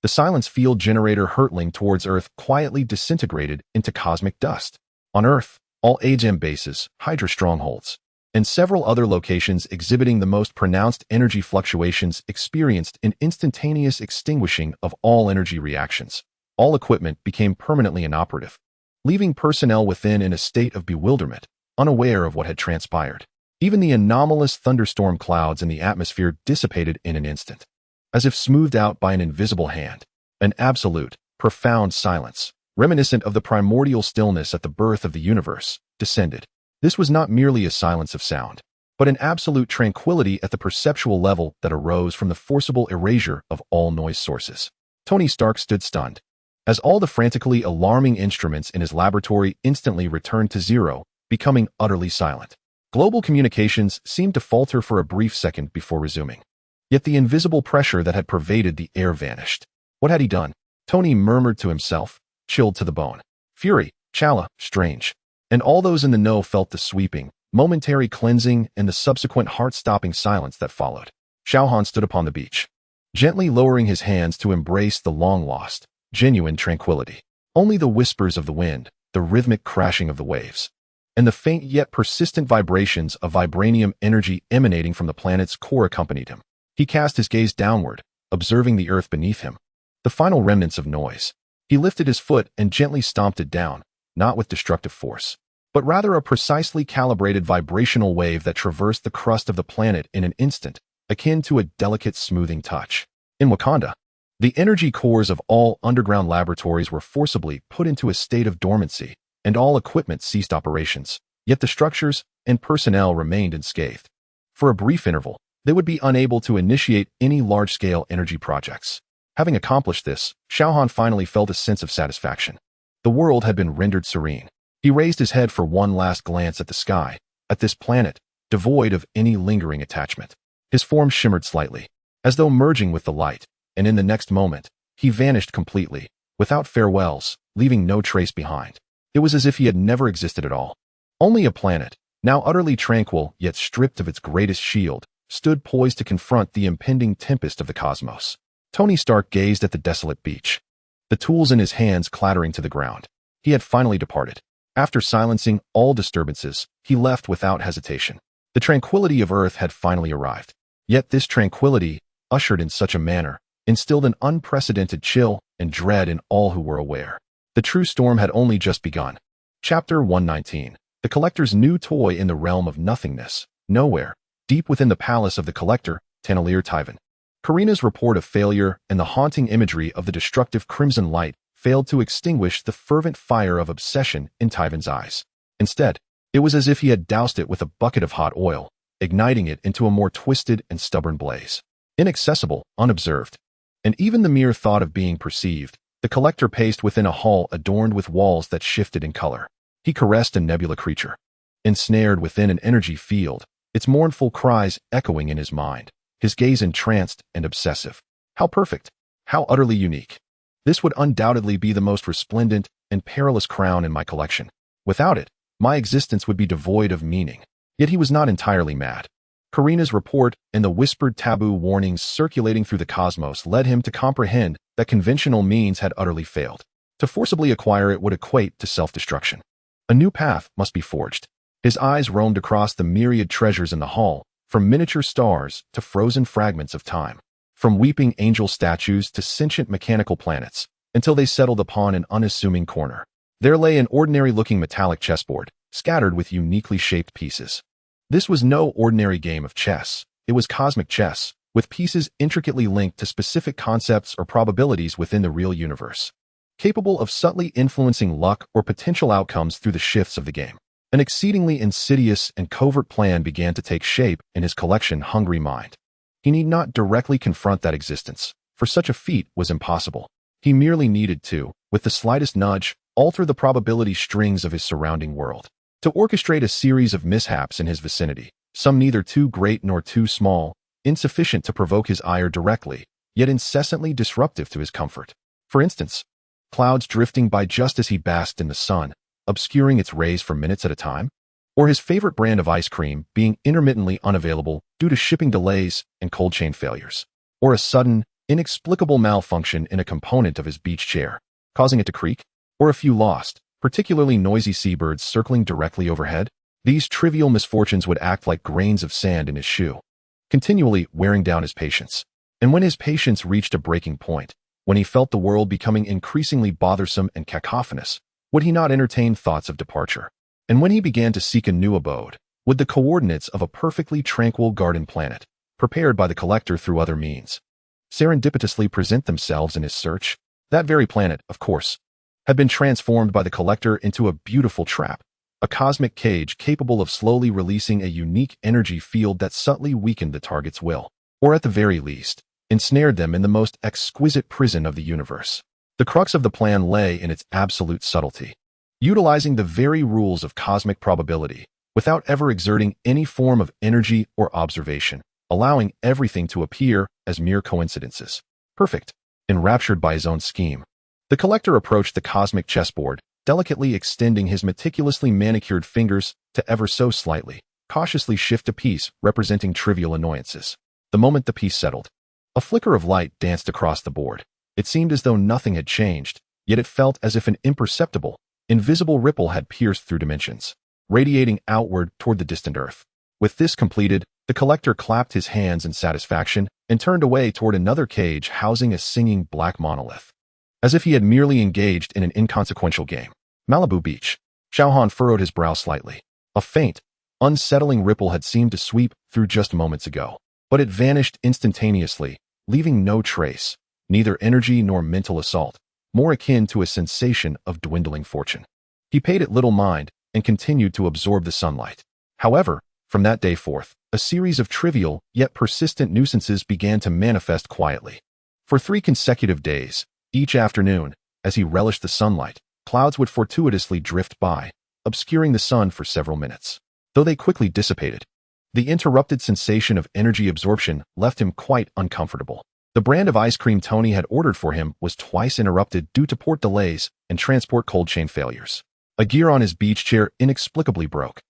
the silence field generator hurtling towards Earth quietly disintegrated into cosmic dust. On Earth, all AGEM bases, Hydra strongholds, and several other locations exhibiting the most pronounced energy fluctuations experienced an instantaneous extinguishing of all energy reactions. All equipment became permanently inoperative, leaving personnel within in a state of bewilderment, unaware of what had transpired. Even the anomalous thunderstorm clouds in the atmosphere dissipated in an instant, as if smoothed out by an invisible hand. An absolute, profound silence, reminiscent of the primordial stillness at the birth of the universe, descended. This was not merely a silence of sound, but an absolute tranquility at the perceptual level that arose from the forcible erasure of all noise sources. Tony Stark stood stunned, as all the frantically alarming instruments in his laboratory instantly returned to zero, becoming utterly silent. Global communications seemed to falter for a brief second before resuming. Yet the invisible pressure that had pervaded the air vanished. What had he done? Tony murmured to himself, chilled to the bone. Fury, Chala, strange. And all those in the know felt the sweeping, momentary cleansing and the subsequent heart-stopping silence that followed. Xiao Han stood upon the beach, gently lowering his hands to embrace the long-lost, genuine tranquility. Only the whispers of the wind, the rhythmic crashing of the waves, and the faint yet persistent vibrations of vibranium energy emanating from the planet's core accompanied him. He cast his gaze downward, observing the earth beneath him. The final remnants of noise. He lifted his foot and gently stomped it down, not with destructive force, but rather a precisely calibrated vibrational wave that traversed the crust of the planet in an instant, akin to a delicate smoothing touch. In Wakanda, the energy cores of all underground laboratories were forcibly put into a state of dormancy, and all equipment ceased operations, yet the structures and personnel remained unscathed. For a brief interval, they would be unable to initiate any large-scale energy projects. Having accomplished this, Xiao Han finally felt a sense of satisfaction. The world had been rendered serene. He raised his head for one last glance at the sky, at this planet, devoid of any lingering attachment. His form shimmered slightly, as though merging with the light, and in the next moment, he vanished completely, without farewells, leaving no trace behind. It was as if he had never existed at all. Only a planet, now utterly tranquil yet stripped of its greatest shield, stood poised to confront the impending tempest of the cosmos. Tony Stark gazed at the desolate beach, the tools in his hands clattering to the ground. He had finally departed. After silencing all disturbances, he left without hesitation. The tranquility of Earth had finally arrived. Yet this tranquility, ushered in such a manner, instilled an unprecedented chill and dread in all who were aware. The true storm had only just begun. Chapter 119. The Collector's new toy in the realm of nothingness. Nowhere, deep within the palace of the Collector, Tanalir Tyvan. Karina's report of failure and the haunting imagery of the destructive crimson light failed to extinguish the fervent fire of obsession in Tyvan's eyes. Instead, it was as if he had doused it with a bucket of hot oil, igniting it into a more twisted and stubborn blaze. Inaccessible, unobserved, and even the mere thought of being perceived, the Collector paced within a hall adorned with walls that shifted in color. He caressed a nebula creature, ensnared within an energy field, its mournful cries echoing in his mind, his gaze entranced and obsessive. How perfect! How utterly unique! This would undoubtedly be the most resplendent and perilous crown in my collection. Without it, my existence would be devoid of meaning. Yet he was not entirely mad. Karina's report and the whispered taboo warnings circulating through the cosmos led him to comprehend that conventional means had utterly failed. To forcibly acquire it would equate to self-destruction. A new path must be forged. His eyes roamed across the myriad treasures in the hall, from miniature stars to frozen fragments of time, from weeping angel statues to sentient mechanical planets, until they settled upon an unassuming corner. There lay an ordinary-looking metallic chessboard, scattered with uniquely shaped pieces. This was no ordinary game of chess. It was cosmic chess, with pieces intricately linked to specific concepts or probabilities within the real universe, capable of subtly influencing luck or potential outcomes through the shifts of the game. An exceedingly insidious and covert plan began to take shape in his collection-hungry mind. He need not directly confront that existence, for such a feat was impossible. He merely needed to, with the slightest nudge, alter the probability strings of his surrounding world, to orchestrate a series of mishaps in his vicinity, some neither too great nor too small, insufficient to provoke his ire directly, yet incessantly disruptive to his comfort. For instance, clouds drifting by just as he basked in the sun, obscuring its rays for minutes at a time, or his favorite brand of ice cream being intermittently unavailable due to shipping delays and cold chain failures, or a sudden, inexplicable malfunction in a component of his beach chair, causing it to creak, or a few lost, particularly noisy seabirds circling directly overhead. These trivial misfortunes would act like grains of sand in his shoe, continually wearing down his patience. And when his patience reached a breaking point, when he felt the world becoming increasingly bothersome and cacophonous, would he not entertain thoughts of departure? And when he began to seek a new abode, would the coordinates of a perfectly tranquil garden planet, prepared by the Collector through other means, serendipitously present themselves in his search? That very planet, of course, had been transformed by the Collector into a beautiful trap, a cosmic cage capable of slowly releasing a unique energy field that subtly weakened the target's will, or at the very least, ensnared them in the most exquisite prison of the universe. The crux of the plan lay in its absolute subtlety, utilizing the very rules of cosmic probability, without ever exerting any form of energy or observation, allowing everything to appear as mere coincidences. Perfect. Enraptured by his own scheme, the Collector approached the cosmic chessboard, delicately extending his meticulously manicured fingers to ever so slightly, cautiously shift a piece representing trivial annoyances. The moment the piece settled, a flicker of light danced across the board. It seemed as though nothing had changed, yet it felt as if an imperceptible, invisible ripple had pierced through dimensions. radiating outward toward the distant earth. With this completed, the collector clapped his hands in satisfaction and turned away toward another cage housing a singing black monolith, as if he had merely engaged in an inconsequential game. Malibu Beach. Xiao Han furrowed his brow slightly. A faint, unsettling ripple had seemed to sweep through just moments ago, but it vanished instantaneously, leaving no trace, neither energy nor mental assault, more akin to a sensation of dwindling fortune. He paid it little mind and continued to absorb the sunlight. However, from that day forth, a series of trivial yet persistent nuisances began to manifest quietly. For 3 consecutive days, each afternoon, as he relished the sunlight, clouds would fortuitously drift by, obscuring the sun for several minutes. Though they quickly dissipated, the interrupted sensation of energy absorption left him quite uncomfortable. The brand of ice cream Tony had ordered for him was twice interrupted due to port delays and transport cold chain failures. A gear on his beach chair inexplicably broke.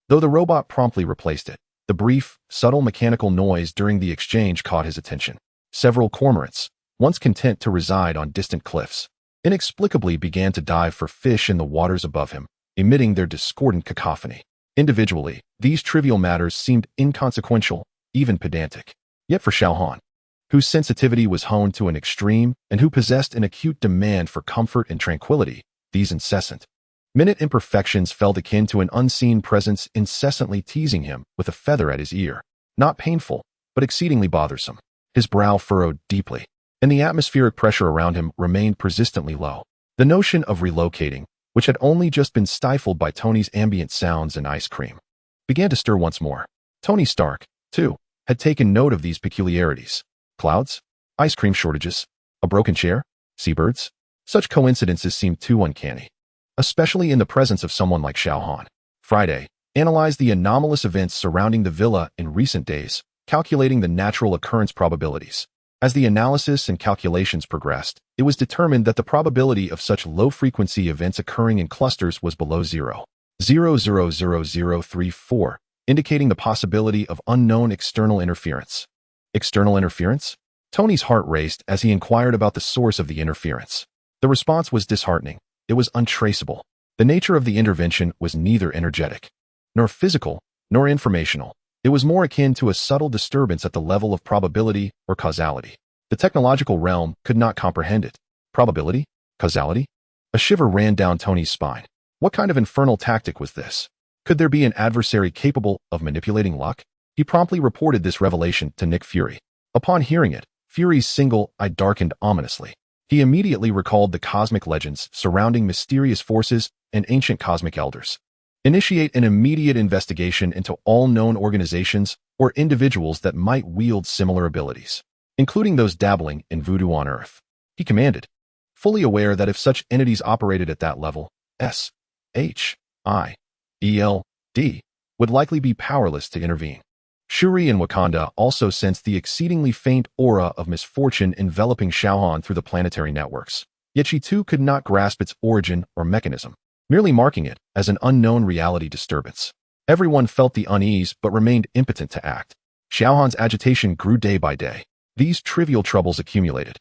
Though the robot promptly replaced it, the brief, subtle mechanical noise during the exchange caught his attention. Several cormorants, once content to reside on distant cliffs, inexplicably began to dive for fish in the waters above him, emitting their discordant cacophony. Individually, these trivial matters seemed inconsequential, even pedantic. Yet for Xiao Han, whose sensitivity was honed to an extreme and who possessed an acute demand for comfort and tranquility, these incessant, minute imperfections felt akin to an unseen presence incessantly teasing him with a feather at his ear. Not painful, but exceedingly bothersome. His brow furrowed deeply, and the atmospheric pressure around him remained persistently low. The notion of relocating, which had only just been stifled by Tony's ambient sounds and ice cream, began to stir once more. Tony Stark, too, had taken note of these peculiarities. Clouds, ice cream shortages, a broken chair, seabirds. Such coincidences seemed too uncanny, especially in the presence of someone like Xiao Han. Friday analyzed the anomalous events surrounding the villa in recent days, calculating the natural occurrence probabilities. As the analysis and calculations progressed, it was determined that the probability of such low-frequency events occurring in clusters was below 0.000034, indicating the possibility of unknown external interference. External interference? Tony's heart raced as he inquired about the source of the interference. The response was disheartening. It was untraceable. The nature of the intervention was neither energetic, nor physical, nor informational. It was more akin to a subtle disturbance at the level of probability or causality. The technological realm could not comprehend it. Probability? Causality? A shiver ran down Tony's spine. What kind of infernal tactic was this? Could there be an adversary capable of manipulating luck? He promptly reported this revelation to Nick Fury. Upon hearing it, Fury's single eye darkened ominously. He immediately recalled the cosmic legends surrounding mysterious forces and ancient cosmic elders. Initiate an immediate investigation into all known organizations or individuals that might wield similar abilities, including those dabbling in voodoo on Earth. He commanded, fully aware that if such entities operated at that level, S.H.I.E.L.D would likely be powerless to intervene. Shuri and Wakanda also sensed the exceedingly faint aura of misfortune enveloping Xiao Han through the planetary networks. Yet she too could not grasp its origin or mechanism, merely marking it as an unknown reality disturbance. Everyone felt the unease but remained impotent to act. Xiao Han's agitation grew day by day. These trivial troubles accumulated,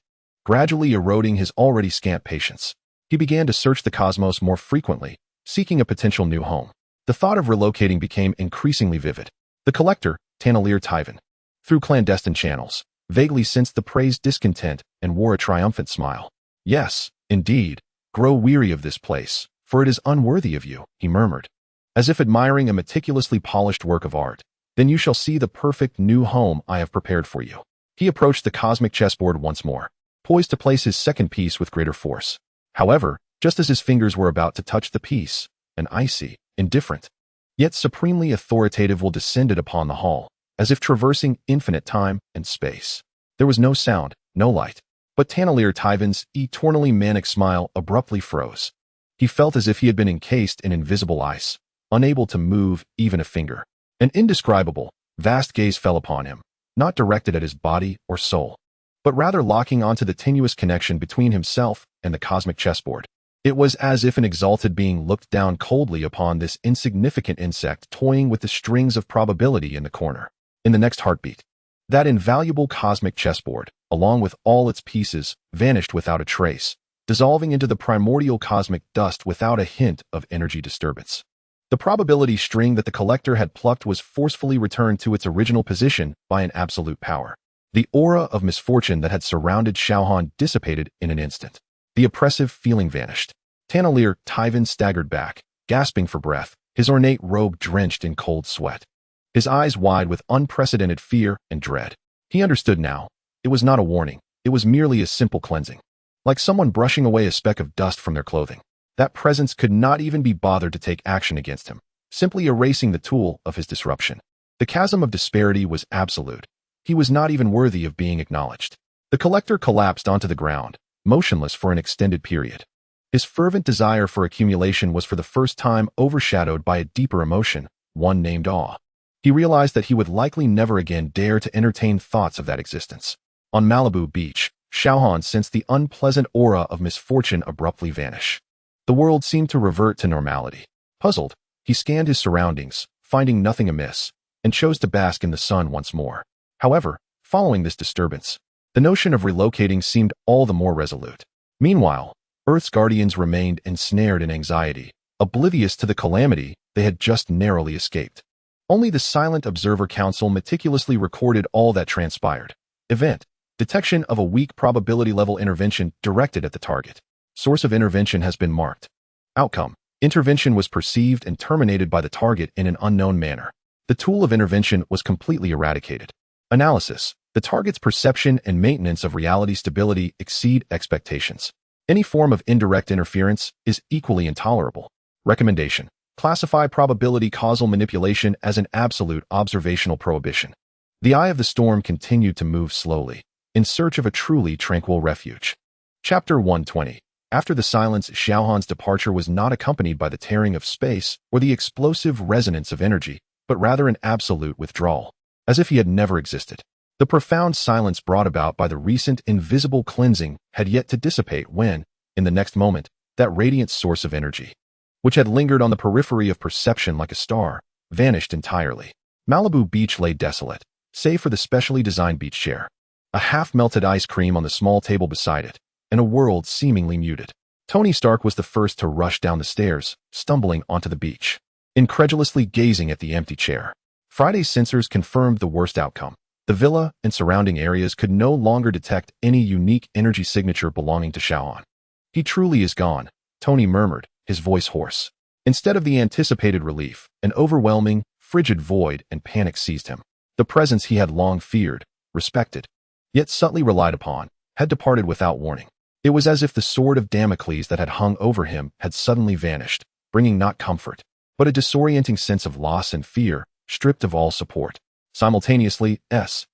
gradually eroding his already scant patience. He began to search the cosmos more frequently, seeking a potential new home. The thought of relocating became increasingly vivid. The collector, Thanos, through clandestine channels, vaguely sensed the praised discontent and wore a triumphant smile. Yes, indeed, grow weary of this place, for it is unworthy of you, he murmured, as if admiring a meticulously polished work of art. Then you shall see the perfect new home I have prepared for you. He approached the cosmic chessboard once more, poised to place his second piece with greater force. However, just as his fingers were about to touch the piece, an icy, indifferent, yet supremely authoritative will descended upon the hall, as if traversing infinite time and space. There was no sound, no light, but Thanos' eternally manic smile abruptly froze. He felt as if he had been encased in invisible ice, unable to move even a finger. An indescribable, vast gaze fell upon him, not directed at his body or soul, but rather locking onto the tenuous connection between himself and the cosmic chessboard. It was as if an exalted being looked down coldly upon this insignificant insect toying with the strings of probability in the corner. In the next heartbeat, that invaluable cosmic chessboard, along with all its pieces, vanished without a trace, dissolving into the primordial cosmic dust without a hint of energy disturbance. The probability string that the collector had plucked was forcefully returned to its original position by an absolute power. The aura of misfortune that had surrounded Xiao Han dissipated in an instant. The oppressive feeling vanished. Tanalier Tyvan staggered back, gasping for breath, his ornate robe drenched in cold sweat. His eyes wide with unprecedented fear and dread. He understood now. It was not a warning. It was merely a simple cleansing. Like someone brushing away a speck of dust from their clothing. That presence could not even be bothered to take action against him, simply erasing the tool of his disruption. The chasm of disparity was absolute. He was not even worthy of being acknowledged. The collector collapsed onto the ground, motionless for an extended period. His fervent desire for accumulation was for the first time overshadowed by a deeper emotion, one named awe. He realized that he would likely never again dare to entertain thoughts of that existence. On Malibu Beach, Xiao Han sensed the unpleasant aura of misfortune abruptly vanish. The world seemed to revert to normality. Puzzled, he scanned his surroundings, finding nothing amiss, and chose to bask in the sun once more. However, following this disturbance, the notion of relocating seemed all the more resolute. Meanwhile, Earth's guardians remained ensnared in anxiety, oblivious to the calamity they had just narrowly escaped. Only the Silent Observer Council meticulously recorded all that transpired. Event: detection of a weak probability level intervention directed at the target. Source of intervention has been marked. Outcome: intervention was perceived and terminated by the target in an unknown manner. The tool of intervention was completely eradicated. Analysis: the target's perception and maintenance of reality stability exceed expectations. Any form of indirect interference is equally intolerable. Recommendation: classify probability causal manipulation as an absolute observational prohibition. The eye of the storm continued to move slowly, in search of a truly tranquil refuge. Chapter 120. After the silence, Xiao Han's departure was not accompanied by the tearing of space or the explosive resonance of energy, but rather an absolute withdrawal, as if he had never existed. The profound silence brought about by the recent invisible cleansing had yet to dissipate when, in the next moment, that radiant source of energy, which had lingered on the periphery of perception like a star, vanished entirely. Malibu Beach lay desolate, save for the specially designed beach chair, a half-melted ice cream on the small table beside it, and a world seemingly muted. Tony Stark was the first to rush down the stairs, stumbling onto the beach, incredulously gazing at the empty chair. Friday's sensors confirmed the worst outcome. The villa and surrounding areas could no longer detect any unique energy signature belonging to Xiao Han. He truly is gone, Tony murmured, his voice hoarse. Instead of the anticipated relief, an overwhelming, frigid void and panic seized him. The presence he had long feared, respected, yet subtly relied upon, had departed without warning. It was as if the sword of Damocles that had hung over him had suddenly vanished, bringing not comfort, but a disorienting sense of loss and fear, stripped of all support. Simultaneously, S.H.I.E.L.D's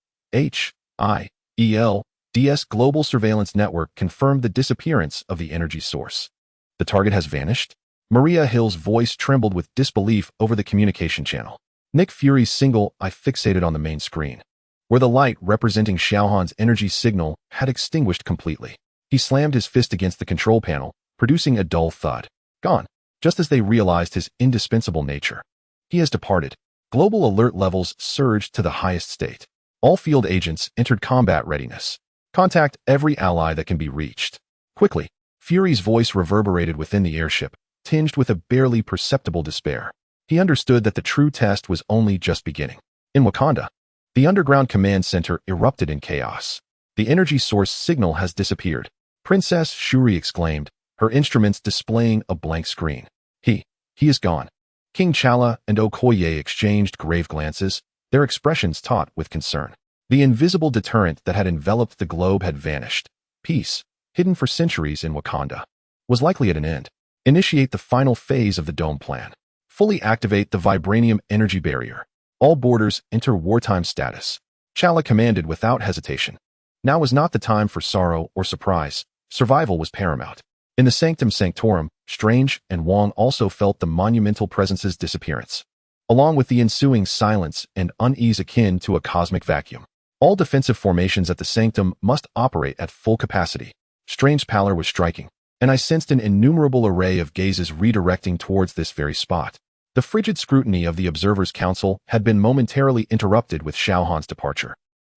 global surveillance network confirmed the disappearance of the energy source. The target has vanished? Maria Hill's voice trembled with disbelief over the communication channel. Nick Fury's single eye fixated on the main screen, where the light representing Xiao Han's energy signal had extinguished completely. He slammed his fist against the control panel, producing a dull thud. Gone, just as they realized his indispensable nature. He has departed. Global alert levels surged to the highest state. All field agents entered combat readiness. Contact every ally that can be reached. Quickly, Fury's voice reverberated within the airship, tinged with a barely perceptible despair. He understood that the true test was only just beginning. In Wakanda, the underground command center erupted in chaos. The energy source signal has disappeared. Princess Shuri exclaimed, her instruments displaying a blank screen. He is gone. King T'Challa and Okoye exchanged grave glances, their expressions taut with concern. The invisible deterrent that had enveloped the globe had vanished. Peace, hidden for centuries in Wakanda, was likely at an end. Initiate the final phase of the Dome Plan. Fully activate the vibranium energy barrier. All borders enter wartime status. T'Challa commanded without hesitation. Now was not the time for sorrow or surprise. Survival was paramount. In the Sanctum Sanctorum, Strange and Wong also felt the monumental presence's disappearance, along with the ensuing silence and unease akin to a cosmic vacuum. All defensive formations at the Sanctum must operate at full capacity. Strange pallor was striking, and I sensed an innumerable array of gazes redirecting towards this very spot. The frigid scrutiny of the Observers' Council had been momentarily interrupted with Xiao Han's departure.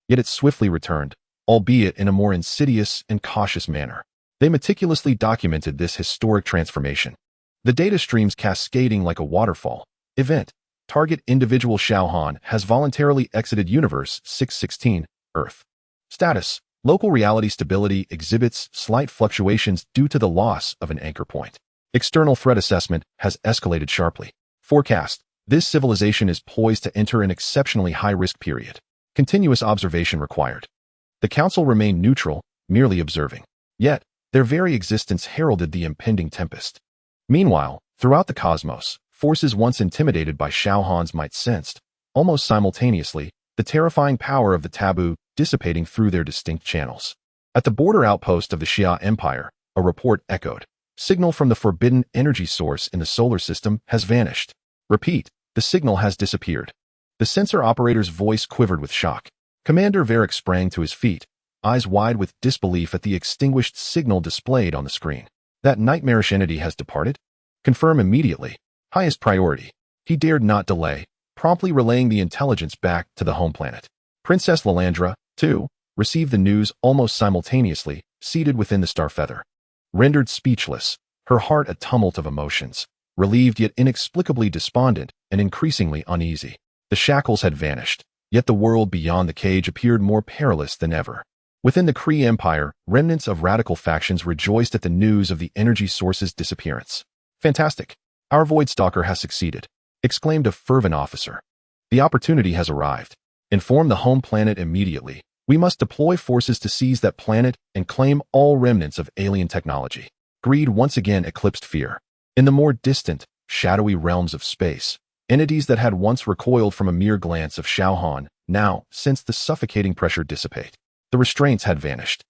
Yet it swiftly returned, albeit in a more insidious and cautious manner. They meticulously documented this historic transformation, The data streams cascading like a waterfall. Event. Target individual Xiao Han has voluntarily exited Universe 616, Earth. Status. Local reality stability exhibits slight fluctuations due to the loss of an anchor point. External threat assessment has escalated sharply. Forecast. This civilization is poised to enter an exceptionally high-risk period. Continuous observation required. The Council remained neutral, merely observing. Yet, their very existence heralded the impending tempest. Meanwhile, throughout the cosmos, forces once intimidated by Xiao Han's might sensed, almost simultaneously, the terrifying power of the taboo dissipating through their distinct channels. At the border outpost of the Xia Empire, a report echoed. Signal from the forbidden energy source in the solar system has vanished. Repeat, the signal has disappeared. The sensor operator's voice quivered with shock. Commander Varric sprang to his feet, eyes wide with disbelief at the extinguished signal displayed on the screen. That nightmarish entity has departed? Confirm immediately. Highest priority. He dared not delay, promptly relaying the intelligence back to the home planet. Princess Lilandra, too, received the news almost simultaneously, seated within the Starfeather. Rendered speechless, her heart a tumult of emotions, relieved yet inexplicably despondent and increasingly uneasy. The shackles had vanished, yet the world beyond the cage appeared more perilous than ever. Within the Kree Empire, remnants of radical factions rejoiced at the news of the energy source's disappearance. Fantastic! Our Void Stalker has succeeded, exclaimed a fervent officer. The opportunity has arrived. Inform the home planet immediately. We must deploy forces to seize that planet and claim all remnants of alien technology. Greed once again eclipsed fear. In the more distant, shadowy realms of space, entities that had once recoiled from a mere glance of Xiao Han now sensed the suffocating pressure dissipate. The restraints had vanished.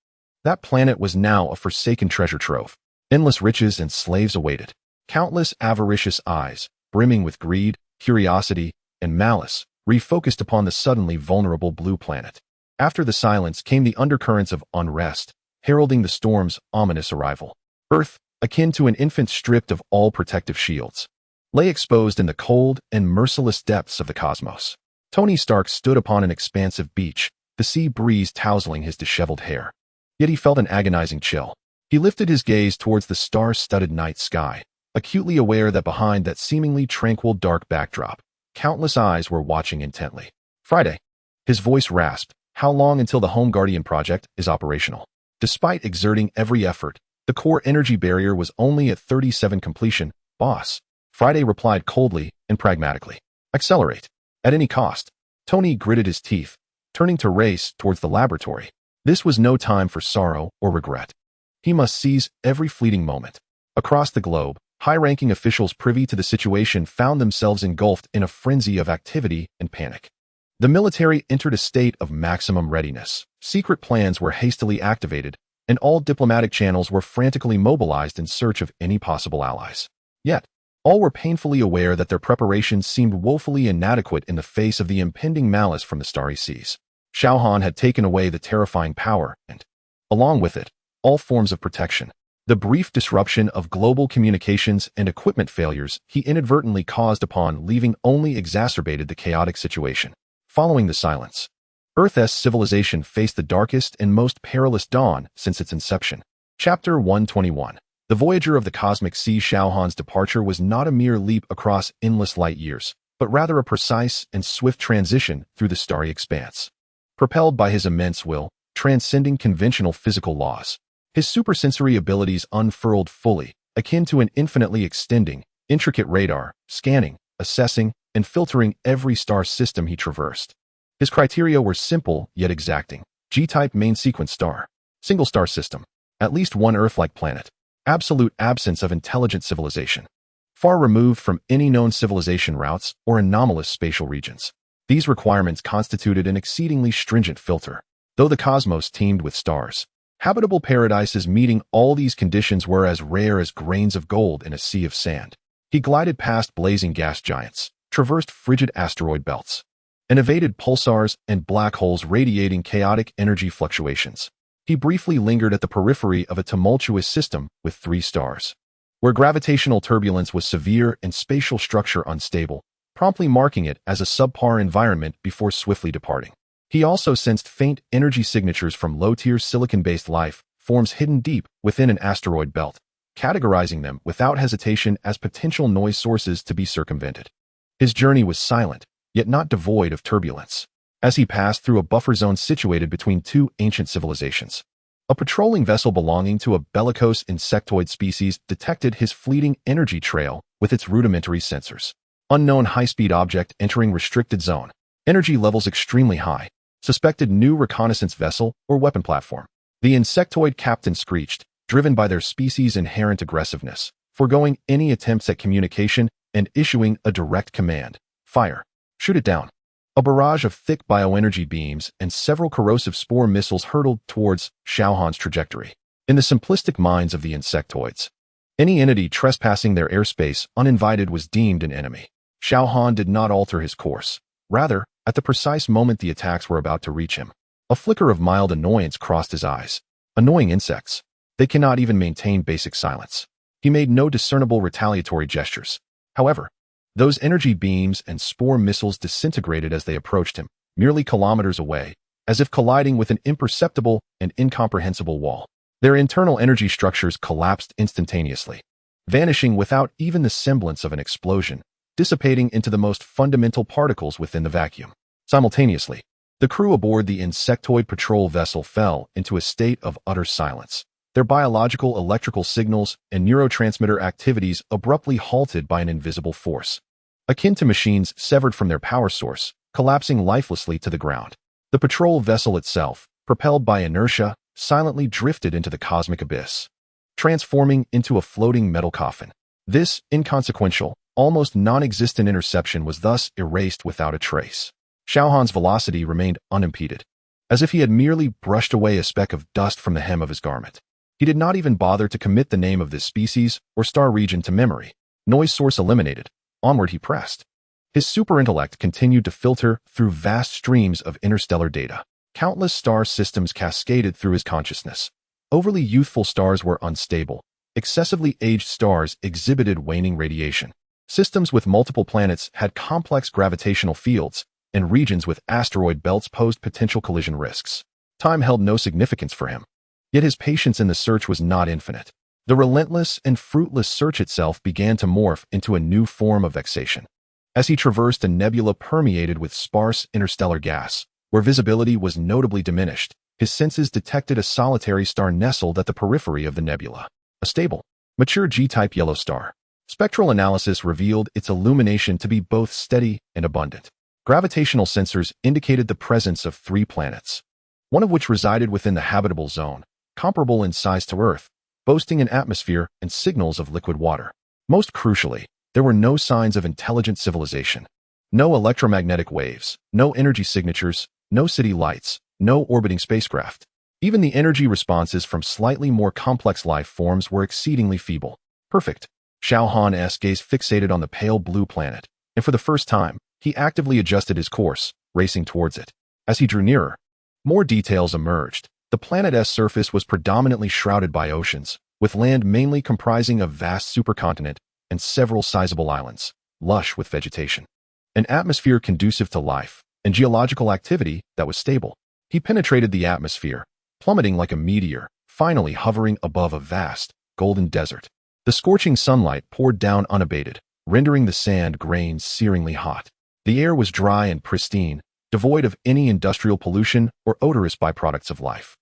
That planet was now a forsaken treasure trove. Endless riches and slaves awaited. Countless avaricious eyes, brimming with greed, curiosity, and malice, refocused upon the suddenly vulnerable blue planet. After the silence came the undercurrents of unrest, heralding the storm's ominous arrival. Earth, akin to an infant stripped of all protective shields, lay exposed in the cold and merciless depths of the cosmos. Tony Stark stood upon an expansive beach, the sea breeze tousling his disheveled hair. Yet he felt an agonizing chill. He lifted his gaze towards the star-studded night sky, acutely aware that behind that seemingly tranquil dark backdrop, countless eyes were watching intently. Friday. His voice rasped. How long until the Home Guardian project is operational? Despite exerting every effort, the core energy barrier was only at 37 completion, boss. Friday replied coldly and pragmatically. Accelerate. At any cost. Tony gritted his teeth, turning to race towards the laboratory. This was no time for sorrow or regret. He must seize every fleeting moment. Across the globe, high-ranking officials privy to the situation found themselves engulfed in a frenzy of activity and panic. The military entered a state of maximum readiness. Secret plans were hastily activated, and all diplomatic channels were frantically mobilized in search of any possible allies. Yet, all were painfully aware that their preparations seemed woefully inadequate in the face of the impending malice from the starry seas. Xiao Han had taken away the terrifying power and, along with it, all forms of protection. The brief disruption of global communications and equipment failures he inadvertently caused upon leaving only exacerbated the chaotic situation. Following the silence, Earth's civilization faced the darkest and most perilous dawn since its inception. Chapter 121. The Voyager of the Cosmic Sea. Xiao Han's departure was not a mere leap across endless light years, but rather a precise and swift transition through the starry expanse. Propelled by his immense will, transcending conventional physical laws, his supersensory abilities unfurled fully, akin to an infinitely extending, intricate radar, scanning, assessing, and filtering every star system he traversed. His criteria were simple yet exacting. G-type main sequence star. Single star system. At least one Earth-like planet. Absolute absence of intelligent civilization. Far removed from any known civilization routes or anomalous spatial regions. These requirements constituted an exceedingly stringent filter. Though the cosmos teemed with stars, habitable paradises meeting all these conditions were as rare as grains of gold in a sea of sand. He glided past blazing gas giants, traversed frigid asteroid belts, and evaded pulsars and black holes radiating chaotic energy fluctuations. He briefly lingered at the periphery of a tumultuous system with 3 stars, where gravitational turbulence was severe and spatial structure unstable, promptly marking it as a subpar environment before swiftly departing. He also sensed faint energy signatures from low-tier silicon-based life forms hidden deep within an asteroid belt, categorizing them without hesitation as potential noise sources to be circumvented. His journey was silent, yet not devoid of turbulence, as he passed through a buffer zone situated between two ancient civilizations. A patrolling vessel belonging to a bellicose insectoid species detected his fleeting energy trail with its rudimentary sensors. Unknown high-speed object entering restricted zone. Energy levels extremely high. Suspected new reconnaissance vessel or weapon platform. The insectoid captain screeched, driven by their species' inherent aggressiveness, foregoing any attempts at communication and issuing a direct command. Fire. Shoot it down. A barrage of thick bioenergy beams and several corrosive spore missiles hurtled towards Xiao Han's trajectory. In the simplistic minds of the insectoids, any entity trespassing their airspace uninvited was deemed an enemy. Xiao Han did not alter his course. Rather, at the precise moment the attacks were about to reach him, a flicker of mild annoyance crossed his eyes. Annoying insects. They cannot even maintain basic silence. He made no discernible retaliatory gestures. However, those energy beams and spore missiles disintegrated as they approached him, merely kilometers away, as if colliding with an imperceptible and incomprehensible wall. Their internal energy structures collapsed instantaneously, vanishing without even the semblance of an explosion, dissipating into the most fundamental particles within the vacuum. Simultaneously, the crew aboard the insectoid patrol vessel fell into a state of utter silence, their biological, electrical signals, and neurotransmitter activities abruptly halted by an invisible force, akin to machines severed from their power source, collapsing lifelessly to the ground. The patrol vessel itself, propelled by inertia, silently drifted into the cosmic abyss, transforming into a floating metal coffin. This inconsequential, almost non-existent interception was thus erased without a trace. Xiao Han's velocity remained unimpeded, as if he had merely brushed away a speck of dust from the hem of his garment. He did not even bother to commit the name of this species or star region to memory. Noise source eliminated. Onward he pressed. His superintellect continued to filter through vast streams of interstellar data. Countless star systems cascaded through his consciousness. Overly youthful stars were unstable. Excessively aged stars exhibited waning radiation. Systems with multiple planets had complex gravitational fields, and regions with asteroid belts posed potential collision risks. Time held no significance for him. Yet his patience in the search was not infinite. The relentless and fruitless search itself began to morph into a new form of vexation. As he traversed a nebula permeated with sparse interstellar gas, where visibility was notably diminished, his senses detected a solitary star nestled at the periphery of the nebula. A stable, mature G-type yellow star. Spectral analysis revealed its illumination to be both steady and abundant. Gravitational sensors indicated the presence of 3 planets, one of which resided within the habitable zone, comparable in size to Earth, boasting an atmosphere and signals of liquid water. Most crucially, there were no signs of intelligent civilization. No electromagnetic waves, no energy signatures, no city lights, no orbiting spacecraft. Even the energy responses from slightly more complex life forms were exceedingly feeble. Perfect. Xiao Han's gaze fixated on the pale blue planet, and for the first time, he actively adjusted his course, racing towards it. As he drew nearer, more details emerged. The planet's surface was predominantly shrouded by oceans, with land mainly comprising a vast supercontinent and several sizable islands, lush with vegetation. An atmosphere conducive to life, and geological activity that was stable. He penetrated the atmosphere, plummeting like a meteor, finally hovering above a vast, golden desert. The scorching sunlight poured down unabated, rendering the sand grains searingly hot. The air was dry and pristine, devoid of any industrial pollution or odorous byproducts of life.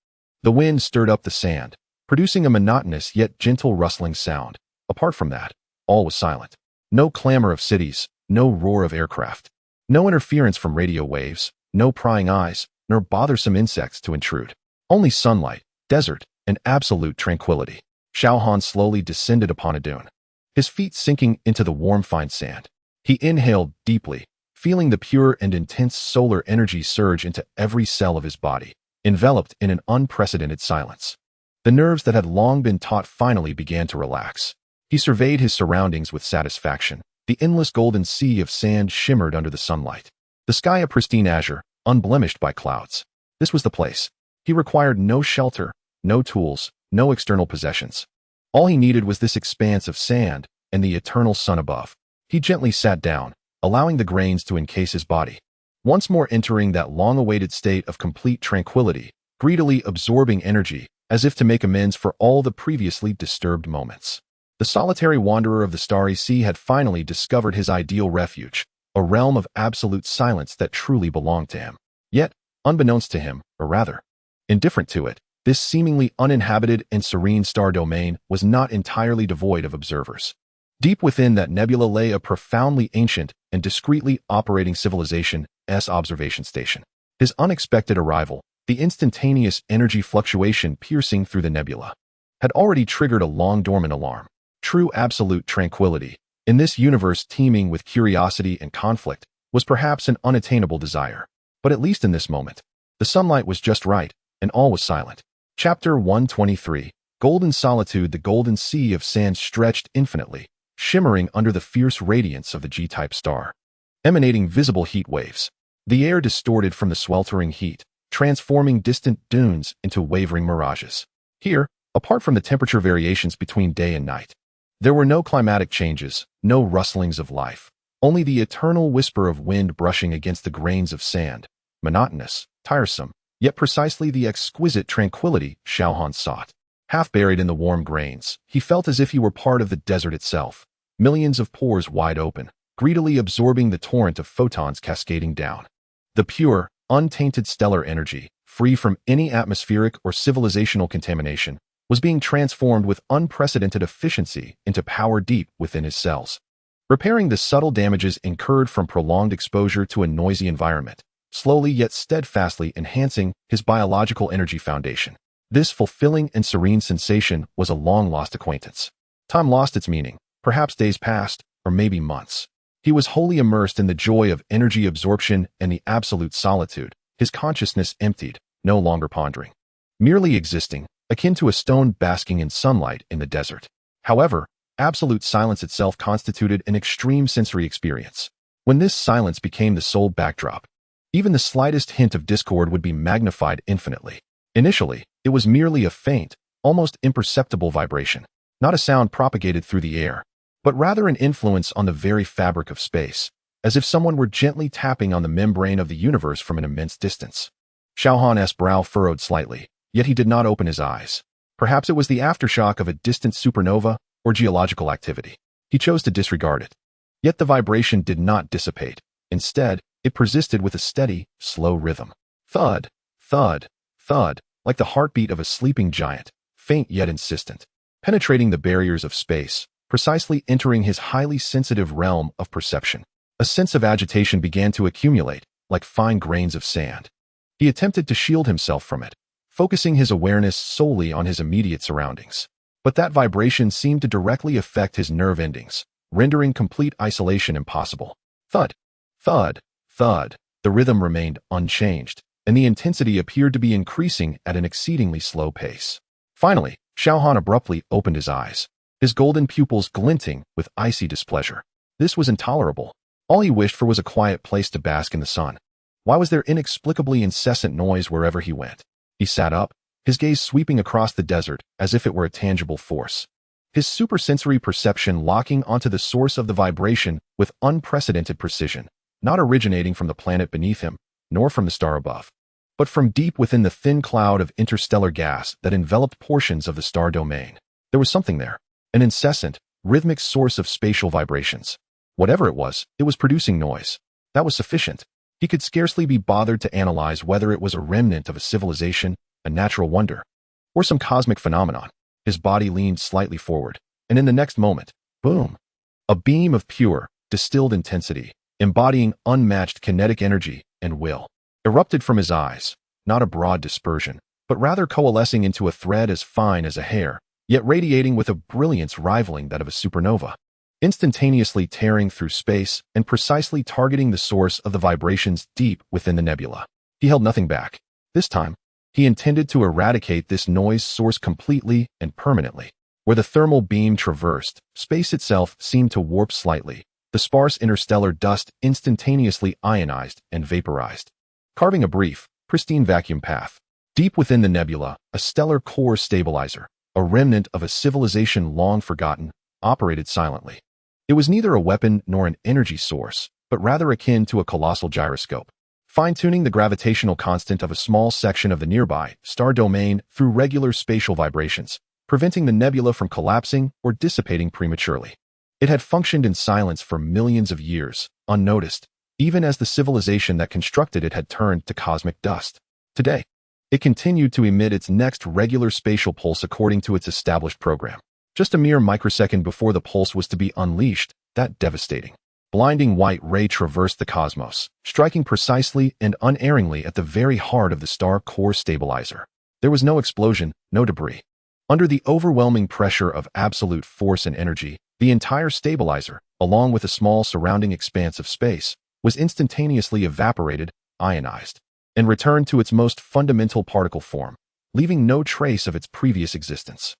The wind stirred up the sand, producing a monotonous yet gentle rustling sound. Apart from that, all was silent. No clamor of cities, no roar of aircraft, no interference from radio waves, no prying eyes, nor bothersome insects to intrude. Only sunlight, desert, and absolute tranquility. Xiao Han slowly descended upon a dune, his feet sinking into the warm fine sand. He inhaled deeply, feeling the pure and intense solar energy surge into every cell of his body, enveloped in an unprecedented silence. The nerves that had long been taut finally began to relax. He surveyed his surroundings with satisfaction. The endless golden sea of sand shimmered under the sunlight. The sky a pristine azure, unblemished by clouds. This was the place. He required no shelter, no tools, no external possessions. All he needed was this expanse of sand and the eternal sun above. He gently sat down, allowing the grains to encase his body, once more entering that long-awaited state of complete tranquility, greedily absorbing energy as if to make amends for all the previously disturbed moments. The solitary wanderer of the starry sea had finally discovered his ideal refuge, a realm of absolute silence that truly belonged to him. Yet, unbeknownst to him, or rather, indifferent to it, this seemingly uninhabited and serene star domain was not entirely devoid of observers. Deep within that nebula lay a profoundly ancient and discreetly operating civilization, S observation station. His unexpected arrival, the instantaneous energy fluctuation piercing through the nebula, had already triggered a long-dormant alarm. True absolute tranquility, in this universe teeming with curiosity and conflict, was perhaps an unattainable desire. But at least in this moment, the sunlight was just right, and all was silent. Chapter 123, Golden Solitude. The golden sea of sand stretched infinitely, shimmering under the fierce radiance of the G-type star, emanating visible heat waves. The air distorted from the sweltering heat, transforming distant dunes into wavering mirages. Here, apart from the temperature variations between day and night, there were no climatic changes, no rustlings of life, only the eternal whisper of wind brushing against the grains of sand, monotonous, tiresome, yet precisely the exquisite tranquility Xiao Han sought. Half buried in the warm grains, he felt as if he were part of the desert itself, millions of pores wide open, greedily absorbing the torrent of photons cascading down. The pure, untainted stellar energy, free from any atmospheric or civilizational contamination, was being transformed with unprecedented efficiency into power deep within his cells, repairing the subtle damages incurred from prolonged exposure to a noisy environment, slowly yet steadfastly enhancing his biological energy foundation. This fulfilling and serene sensation was a long-lost acquaintance. Time lost its meaning, perhaps days passed, or maybe months. He was wholly immersed in the joy of energy absorption and the absolute solitude, his consciousness emptied, no longer pondering, merely existing, akin to a stone basking in sunlight in the desert. However, absolute silence itself constituted an extreme sensory experience. When this silence became the sole backdrop, even the slightest hint of discord would be magnified infinitely. Initially, it was merely a faint, almost imperceptible vibration, not a sound propagated through the air, but rather an influence on the very fabric of space, as if someone were gently tapping on the membrane of the universe from an immense distance. Xiao Han's brow furrowed slightly, yet he did not open his eyes. Perhaps it was the aftershock of a distant supernova or geological activity. He chose to disregard it. Yet the vibration did not dissipate. Instead, it persisted with a steady, slow rhythm. Thud, thud, thud, like the heartbeat of a sleeping giant, faint yet insistent, penetrating the barriers of space, precisely entering his highly sensitive realm of perception. A sense of agitation began to accumulate, like fine grains of sand. He attempted to shield himself from it, focusing his awareness solely on his immediate surroundings. But that vibration seemed to directly affect his nerve endings, rendering complete isolation impossible. Thud, thud, thud. The rhythm remained unchanged, and the intensity appeared to be increasing at an exceedingly slow pace. Finally, Xiao Han abruptly opened his eyes, his golden pupils glinting with icy displeasure. This was intolerable. All he wished for was a quiet place to bask in the sun. Why was there inexplicably incessant noise wherever he went? He sat up, his gaze sweeping across the desert as if it were a tangible force, his supersensory perception locking onto the source of the vibration with unprecedented precision, not originating from the planet beneath him, nor from the star above, but from deep within the thin cloud of interstellar gas that enveloped portions of the star domain. There was something there, an incessant, rhythmic source of spatial vibrations. Whatever it was producing noise. That was sufficient. He could scarcely be bothered to analyze whether it was a remnant of a civilization, a natural wonder, or some cosmic phenomenon. His body leaned slightly forward, and in the next moment, boom! A beam of pure, distilled intensity, embodying unmatched kinetic energy and will, erupted from his eyes, not a broad dispersion, but rather coalescing into a thread as fine as a hair, yet radiating with a brilliance rivaling that of a supernova, instantaneously tearing through space and precisely targeting the source of the vibrations deep within the nebula. He held nothing back. This time, he intended to eradicate this noise source completely and permanently. Where the thermal beam traversed, space itself seemed to warp slightly. The sparse interstellar dust instantaneously ionized and vaporized, carving a brief, pristine vacuum path. Deep within the nebula, a stellar core stabilizer, a remnant of a civilization long forgotten, operated silently. It was neither a weapon nor an energy source, but rather akin to a colossal gyroscope, fine-tuning the gravitational constant of a small section of the nearby star domain through regular spatial vibrations. preventing the nebula from collapsing or dissipating prematurely. It had functioned in silence for millions of years, unnoticed, even as the civilization that constructed it had turned to cosmic dust. Today, it continued to emit its next regular spatial pulse according to its established program. Just a mere microsecond before the pulse was to be unleashed, that devastating, blinding white ray traversed the cosmos, striking precisely and unerringly at the very heart of the star core stabilizer. There was no explosion, no debris. Under the overwhelming pressure of absolute force and energy, the entire stabilizer, along with a small surrounding expanse of space, was instantaneously evaporated, ionized, and returned to its most fundamental particle form, leaving no trace of its previous existence.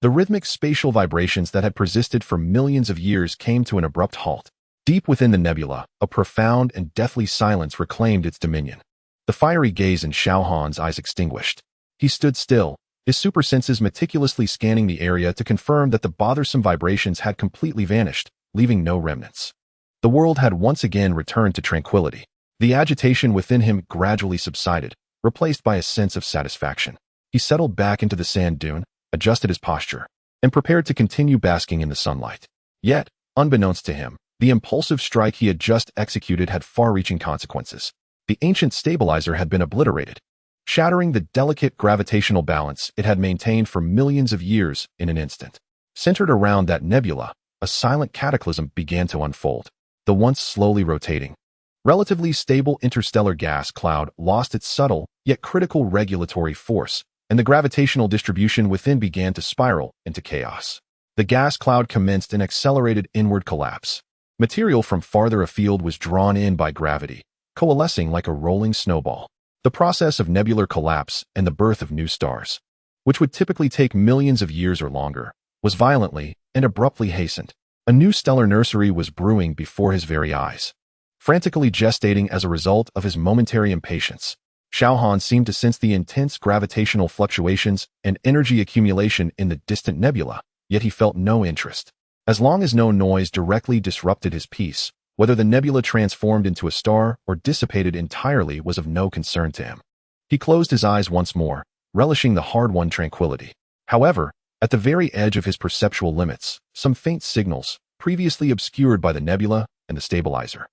The rhythmic spatial vibrations that had persisted for millions of years came to an abrupt halt. Deep within the nebula, a profound and deathly silence reclaimed its dominion. The fiery gaze in Xiao Han's eyes extinguished. He stood still, his super senses meticulously scanning the area to confirm that the bothersome vibrations had completely vanished, leaving no remnants. The world had once again returned to tranquility. The agitation within him gradually subsided, replaced by a sense of satisfaction. He settled back into the sand dune, adjusted his posture, and prepared to continue basking in the sunlight. Yet, unbeknownst to him, the impulsive strike he had just executed had far-reaching consequences. The ancient stabilizer had been obliterated, shattering the delicate gravitational balance it had maintained for millions of years in an instant. Centered around that nebula, a silent cataclysm began to unfold. The once slowly rotating, relatively stable interstellar gas cloud lost its subtle, yet critical regulatory force, and the gravitational distribution within began to spiral into chaos. The gas cloud commenced an accelerated inward collapse. Material from farther afield was drawn in by gravity, coalescing like a rolling snowball. The process of nebular collapse and the birth of new stars, which would typically take millions of years or longer, was violently and abruptly hastened. A new stellar nursery was brewing before his very eyes. Frantically gestating as a result of his momentary impatience, Xiao Han seemed to sense the intense gravitational fluctuations and energy accumulation in the distant nebula, yet he felt no interest. As long as no noise directly disrupted his peace, whether the nebula transformed into a star or dissipated entirely was of no concern to him. He closed his eyes once more, relishing the hard-won tranquility. However, at the very edge of his perceptual limits, some faint signals, previously obscured by the nebula and the stabilizer,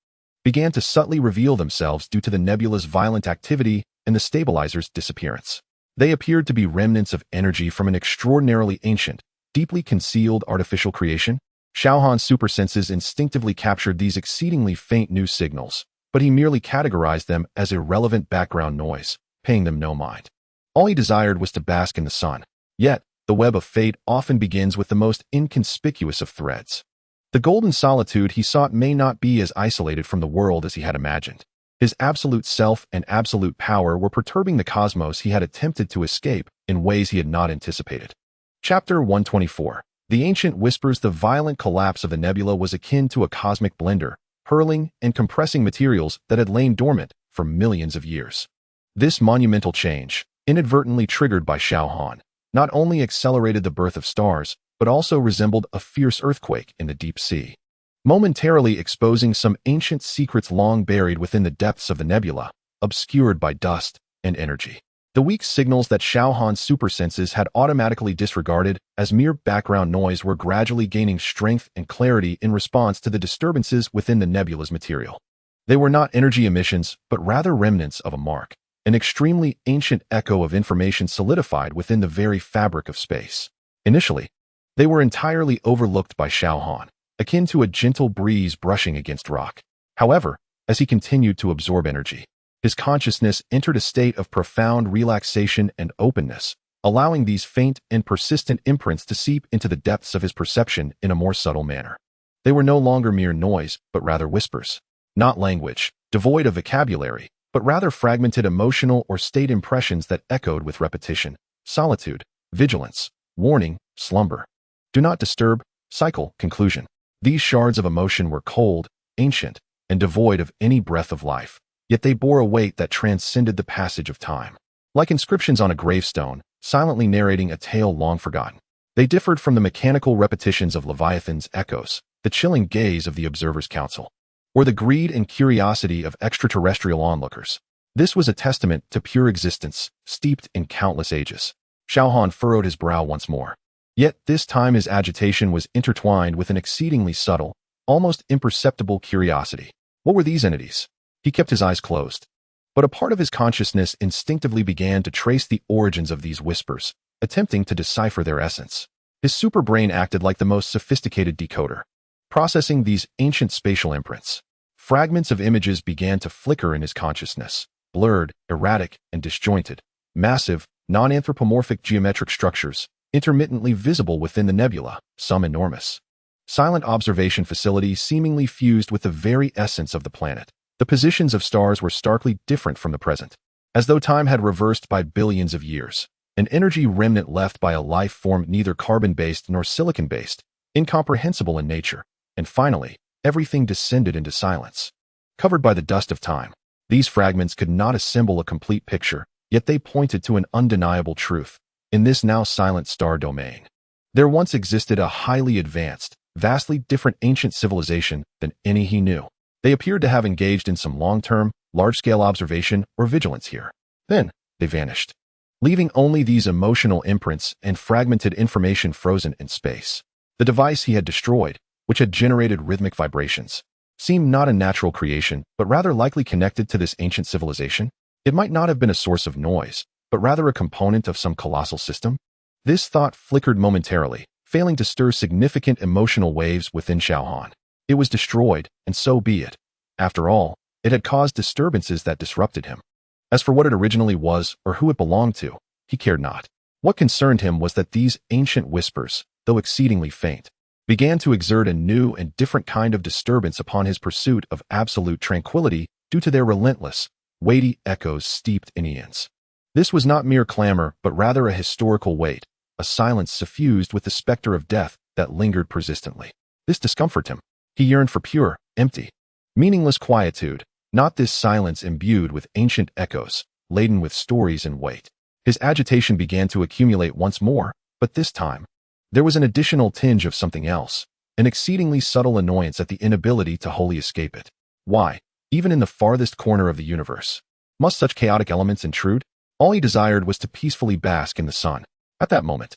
began to subtly reveal themselves due to the nebula's violent activity and the stabilizer's disappearance. They appeared to be remnants of energy from an extraordinarily ancient, deeply concealed artificial creation. Xiao Han's super senses instinctively captured these exceedingly faint new signals, but he merely categorized them as irrelevant background noise, paying them no mind. All he desired was to bask in the sun. Yet, the web of fate often begins with the most inconspicuous of threads. The golden solitude he sought may not be as isolated from the world as he had imagined. His absolute self and absolute power were perturbing the cosmos he had attempted to escape in ways he had not anticipated. Chapter 124. The ancient whispers. The violent collapse of the nebula was akin to a cosmic blender, hurling and compressing materials that had lain dormant for millions of years. This monumental change, inadvertently triggered by Xiao Han, not only accelerated the birth of stars, but also resembled a fierce earthquake in the deep sea, momentarily exposing some ancient secrets long buried within the depths of the nebula, obscured by dust and energy. The weak signals that Xiao Han's super senses had automatically disregarded as mere background noise were gradually gaining strength and clarity in response to the disturbances within the nebula's material. They were not energy emissions, but rather remnants of a mark, an extremely ancient echo of information solidified within the very fabric of space. Initially, they were entirely overlooked by Xiao Han, akin to a gentle breeze brushing against rock. However, as he continued to absorb energy, his consciousness entered a state of profound relaxation and openness, allowing these faint and persistent imprints to seep into the depths of his perception in a more subtle manner. They were no longer mere noise, but rather whispers. Not language, devoid of vocabulary, but rather fragmented emotional or state impressions that echoed with repetition: solitude, vigilance, warning, slumber, do not disturb, cycle, conclusion. These shards of emotion were cold, ancient, and devoid of any breath of life, yet they bore a weight that transcended the passage of time. Like inscriptions on a gravestone, silently narrating a tale long forgotten, they differed from the mechanical repetitions of Leviathan's echoes, the chilling gaze of the observer's council, or the greed and curiosity of extraterrestrial onlookers. This was a testament to pure existence, steeped in countless ages. Xiao Han furrowed his brow once more. Yet this time his agitation was intertwined with an exceedingly subtle, almost imperceptible curiosity. What were these entities? He kept his eyes closed. But a part of his consciousness instinctively began to trace the origins of these whispers, attempting to decipher their essence. His superbrain acted like the most sophisticated decoder, processing these ancient spatial imprints. Fragments of images began to flicker in his consciousness, blurred, erratic, and disjointed. Massive, non-anthropomorphic geometric structures, intermittently visible within the nebula, some enormous. Silent observation facilities seemingly fused with the very essence of the planet. The positions of stars were starkly different from the present, as though time had reversed by billions of years. An energy remnant left by a life form neither carbon-based nor silicon-based, incomprehensible in nature. And finally, everything descended into silence. Covered by the dust of time, these fragments could not assemble a complete picture, yet they pointed to an undeniable truth. In this now silent star domain, there once existed a highly advanced, vastly different ancient civilization than any he knew. They appeared to have engaged in some long-term, large-scale observation or vigilance here. Then, they vanished, leaving only these emotional imprints and fragmented information frozen in space. The device he had destroyed, which had generated rhythmic vibrations, seemed not a natural creation, but rather likely connected to this ancient civilization. It might not have been a source of noise, but rather a component of some colossal system. This thought flickered momentarily, failing to stir significant emotional waves within Xiao Han. It was destroyed, and so be it. After all, it had caused disturbances that disrupted him. As for what it originally was or who it belonged to, he cared not. What concerned him was that these ancient whispers, though exceedingly faint, began to exert a new and different kind of disturbance upon his pursuit of absolute tranquility due to their relentless, weighty echoes steeped in eons. This was not mere clamor, but rather a historical weight, a silence suffused with the specter of death that lingered persistently. This discomforted him. He yearned for pure, empty, meaningless quietude, not this silence imbued with ancient echoes, laden with stories and weight. His agitation began to accumulate once more, but this time, there was an additional tinge of something else, an exceedingly subtle annoyance at the inability to wholly escape it. Why, even in the farthest corner of the universe, must such chaotic elements intrude? All he desired was to peacefully bask in the sun. At that moment,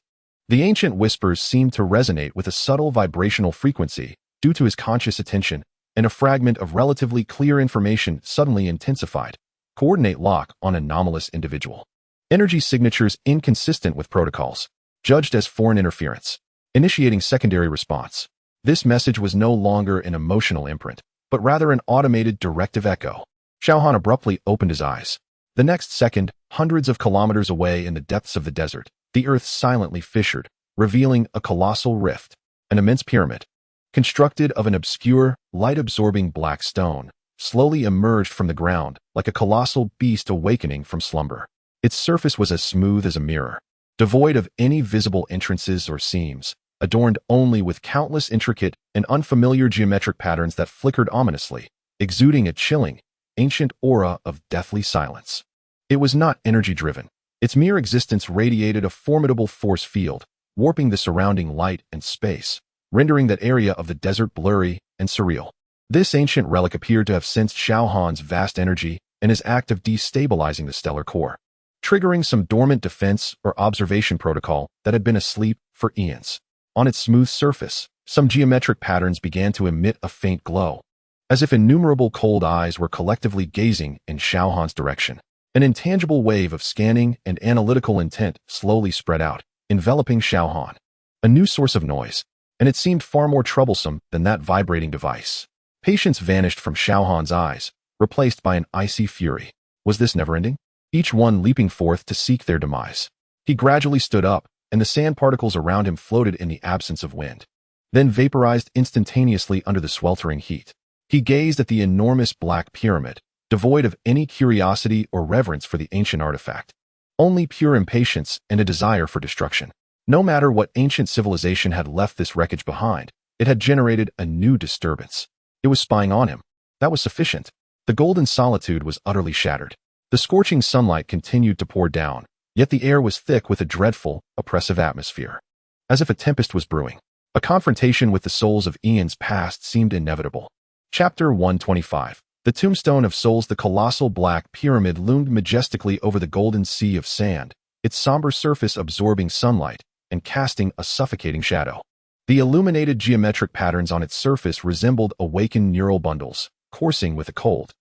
the ancient whispers seemed to resonate with a subtle vibrational frequency due to his conscious attention, and a fragment of relatively clear information suddenly intensified. Coordinate lock on anomalous individual. Energy signatures inconsistent with protocols, judged as foreign interference. Initiating secondary response. This message was no longer an emotional imprint, but rather an automated directive echo. Xiao Han abruptly opened his eyes. The next second, hundreds of kilometers away in the depths of the desert, the earth silently fissured, revealing a colossal rift, an immense pyramid, constructed of an obscure, light-absorbing black stone, slowly emerged from the ground like a colossal beast awakening from slumber. Its surface was as smooth as a mirror, devoid of any visible entrances or seams, adorned only with countless intricate and unfamiliar geometric patterns that flickered ominously, exuding a chilling, ancient aura of deathly silence. It was not energy-driven. Its mere existence radiated a formidable force field, warping the surrounding light and space, rendering that area of the desert blurry and surreal. This ancient relic appeared to have sensed Xiao Han's vast energy and his act of destabilizing the stellar core, triggering some dormant defense or observation protocol that had been asleep for eons. On its smooth surface, some geometric patterns began to emit a faint glow, as if innumerable cold eyes were collectively gazing in Xiao Han's direction. An intangible wave of scanning and analytical intent slowly spread out, enveloping Xiao Han. A new source of noise, and it seemed far more troublesome than that vibrating device. Patience vanished from Xiao Han's eyes, replaced by an icy fury. Was this never-ending? Each one leaping forth to seek their demise. He gradually stood up, and the sand particles around him floated in the absence of wind, then vaporized instantaneously under the sweltering heat. He gazed at the enormous black pyramid, devoid of any curiosity or reverence for the ancient artifact. Only pure impatience and a desire for destruction. No matter what ancient civilization had left this wreckage behind, it had generated a new disturbance. It was spying on him. That was sufficient. The golden solitude was utterly shattered. The scorching sunlight continued to pour down, yet the air was thick with a dreadful, oppressive atmosphere. As if a tempest was brewing. A confrontation with the souls of eons past seemed inevitable. Chapter 125. The Tombstone of Souls. The colossal black pyramid loomed majestically over the golden sea of sand, its somber surface absorbing sunlight, and casting a suffocating shadow. The illuminated geometric patterns on its surface resembled awakened neural bundles, coursing with a cold,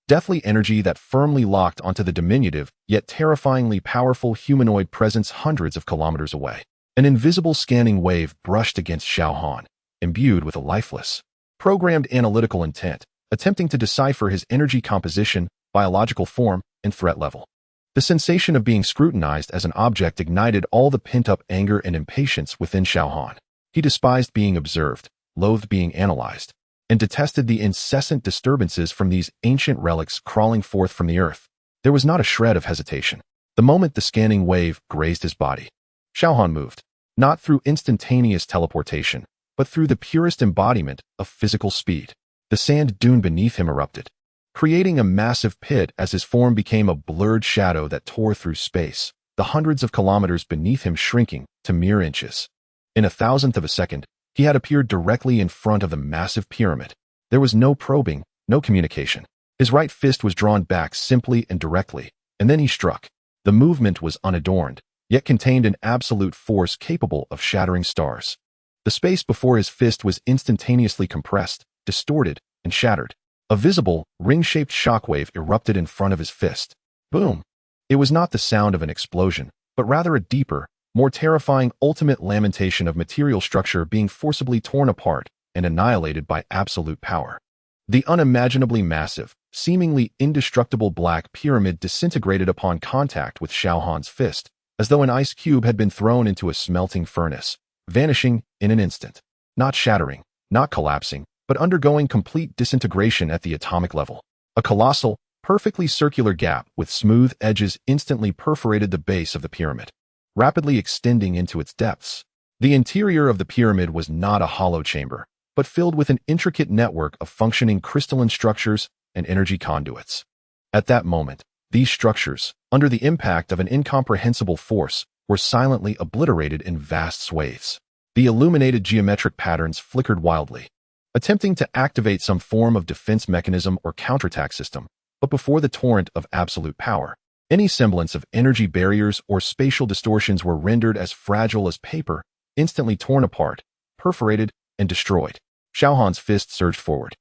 deathly energy that firmly locked onto the diminutive yet terrifyingly powerful humanoid presence hundreds of kilometers away. An invisible scanning wave brushed against Xiao Han, imbued with a lifeless, programmed analytical intent, attempting to decipher his energy composition, biological form, and threat level. The sensation of being scrutinized as an object ignited all the pent-up anger and impatience within Xiao Han. He despised being observed, loathed being analyzed, and detested the incessant disturbances from these ancient relics crawling forth from the earth. There was not a shred of hesitation. The moment the scanning wave grazed his body, Xiao Han moved, not through instantaneous teleportation, but through the purest embodiment of physical speed. The sand dune beneath him erupted, creating a massive pit as his form became a blurred shadow that tore through space, the hundreds of kilometers beneath him shrinking to mere inches. In a thousandth of a second, he had appeared directly in front of the massive pyramid. There was no probing, no communication. His right fist was drawn back simply and directly, and then he struck. The movement was unadorned, yet contained an absolute force capable of shattering stars. The space before his fist was instantaneously compressed, distorted, and shattered. A visible, ring-shaped shockwave erupted in front of his fist. Boom! It was not the sound of an explosion, but rather a deeper, more terrifying ultimate lamentation of material structure being forcibly torn apart and annihilated by absolute power. The unimaginably massive, seemingly indestructible black pyramid disintegrated upon contact with Xiao Han's fist, as though an ice cube had been thrown into a smelting furnace, vanishing in an instant. Not shattering, not collapsing, but undergoing complete disintegration at the atomic level. A colossal, perfectly circular gap with smooth edges instantly perforated the base of the pyramid, rapidly extending into its depths. The interior of the pyramid was not a hollow chamber, but filled with an intricate network of functioning crystalline structures and energy conduits. At that moment, these structures, under the impact of an incomprehensible force, were silently obliterated in vast swathes. The illuminated geometric patterns flickered wildly, attempting to activate some form of defense mechanism or counterattack system, but before the torrent of absolute power, any semblance of energy barriers or spatial distortions were rendered as fragile as paper, instantly torn apart, perforated, and destroyed. Xiao Han's fist surged forward,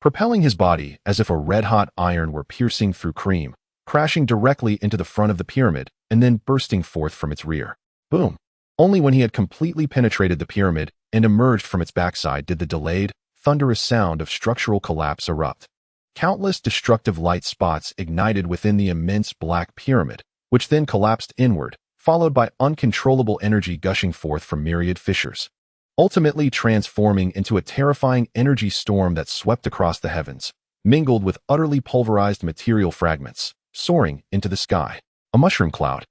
propelling his body as if a red-hot iron were piercing through cream, crashing directly into the front of the pyramid and then bursting forth from its rear. Boom! Only when he had completely penetrated the pyramid and emerged from its backside did the delayed, thunderous sound of structural collapse erupt. Countless destructive light spots ignited within the immense black pyramid, which then collapsed inward, followed by uncontrollable energy gushing forth from myriad fissures, ultimately transforming into a terrifying energy storm that swept across the heavens, mingled with utterly pulverized material fragments, soaring into the sky. A mushroom cloud,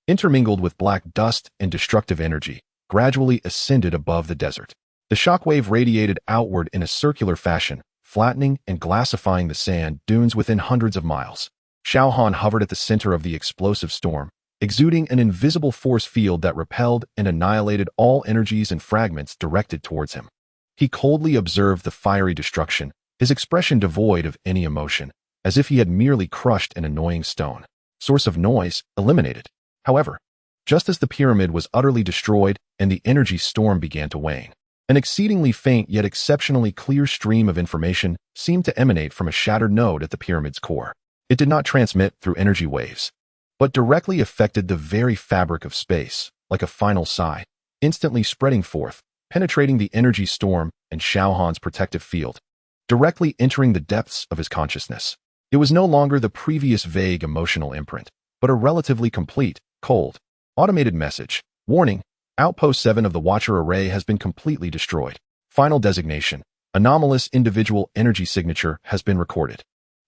intermingled with black dust and destructive energy, gradually ascended above the desert. The shockwave radiated outward in a circular fashion, flattening and glassifying the sand dunes within hundreds of miles. Xiao Han hovered at the center of the explosive storm, exuding an invisible force field that repelled and annihilated all energies and fragments directed towards him. He coldly observed the fiery destruction, his expression devoid of any emotion, as if he had merely crushed an annoying stone. Source of noise eliminated. However, just as the pyramid was utterly destroyed and the energy storm began to wane, an exceedingly faint yet exceptionally clear stream of information seemed to emanate from a shattered node at the pyramid's core. It did not transmit through energy waves, but directly affected the very fabric of space, like a final sigh, instantly spreading forth, penetrating the energy storm and Xiao Han's protective field, directly entering the depths of his consciousness. It was no longer the previous vague emotional imprint, but a relatively complete, cold, automated message. Warning: Outpost 7 of the Watcher Array has been completely destroyed. Final designation: anomalous individual energy signature has been recorded.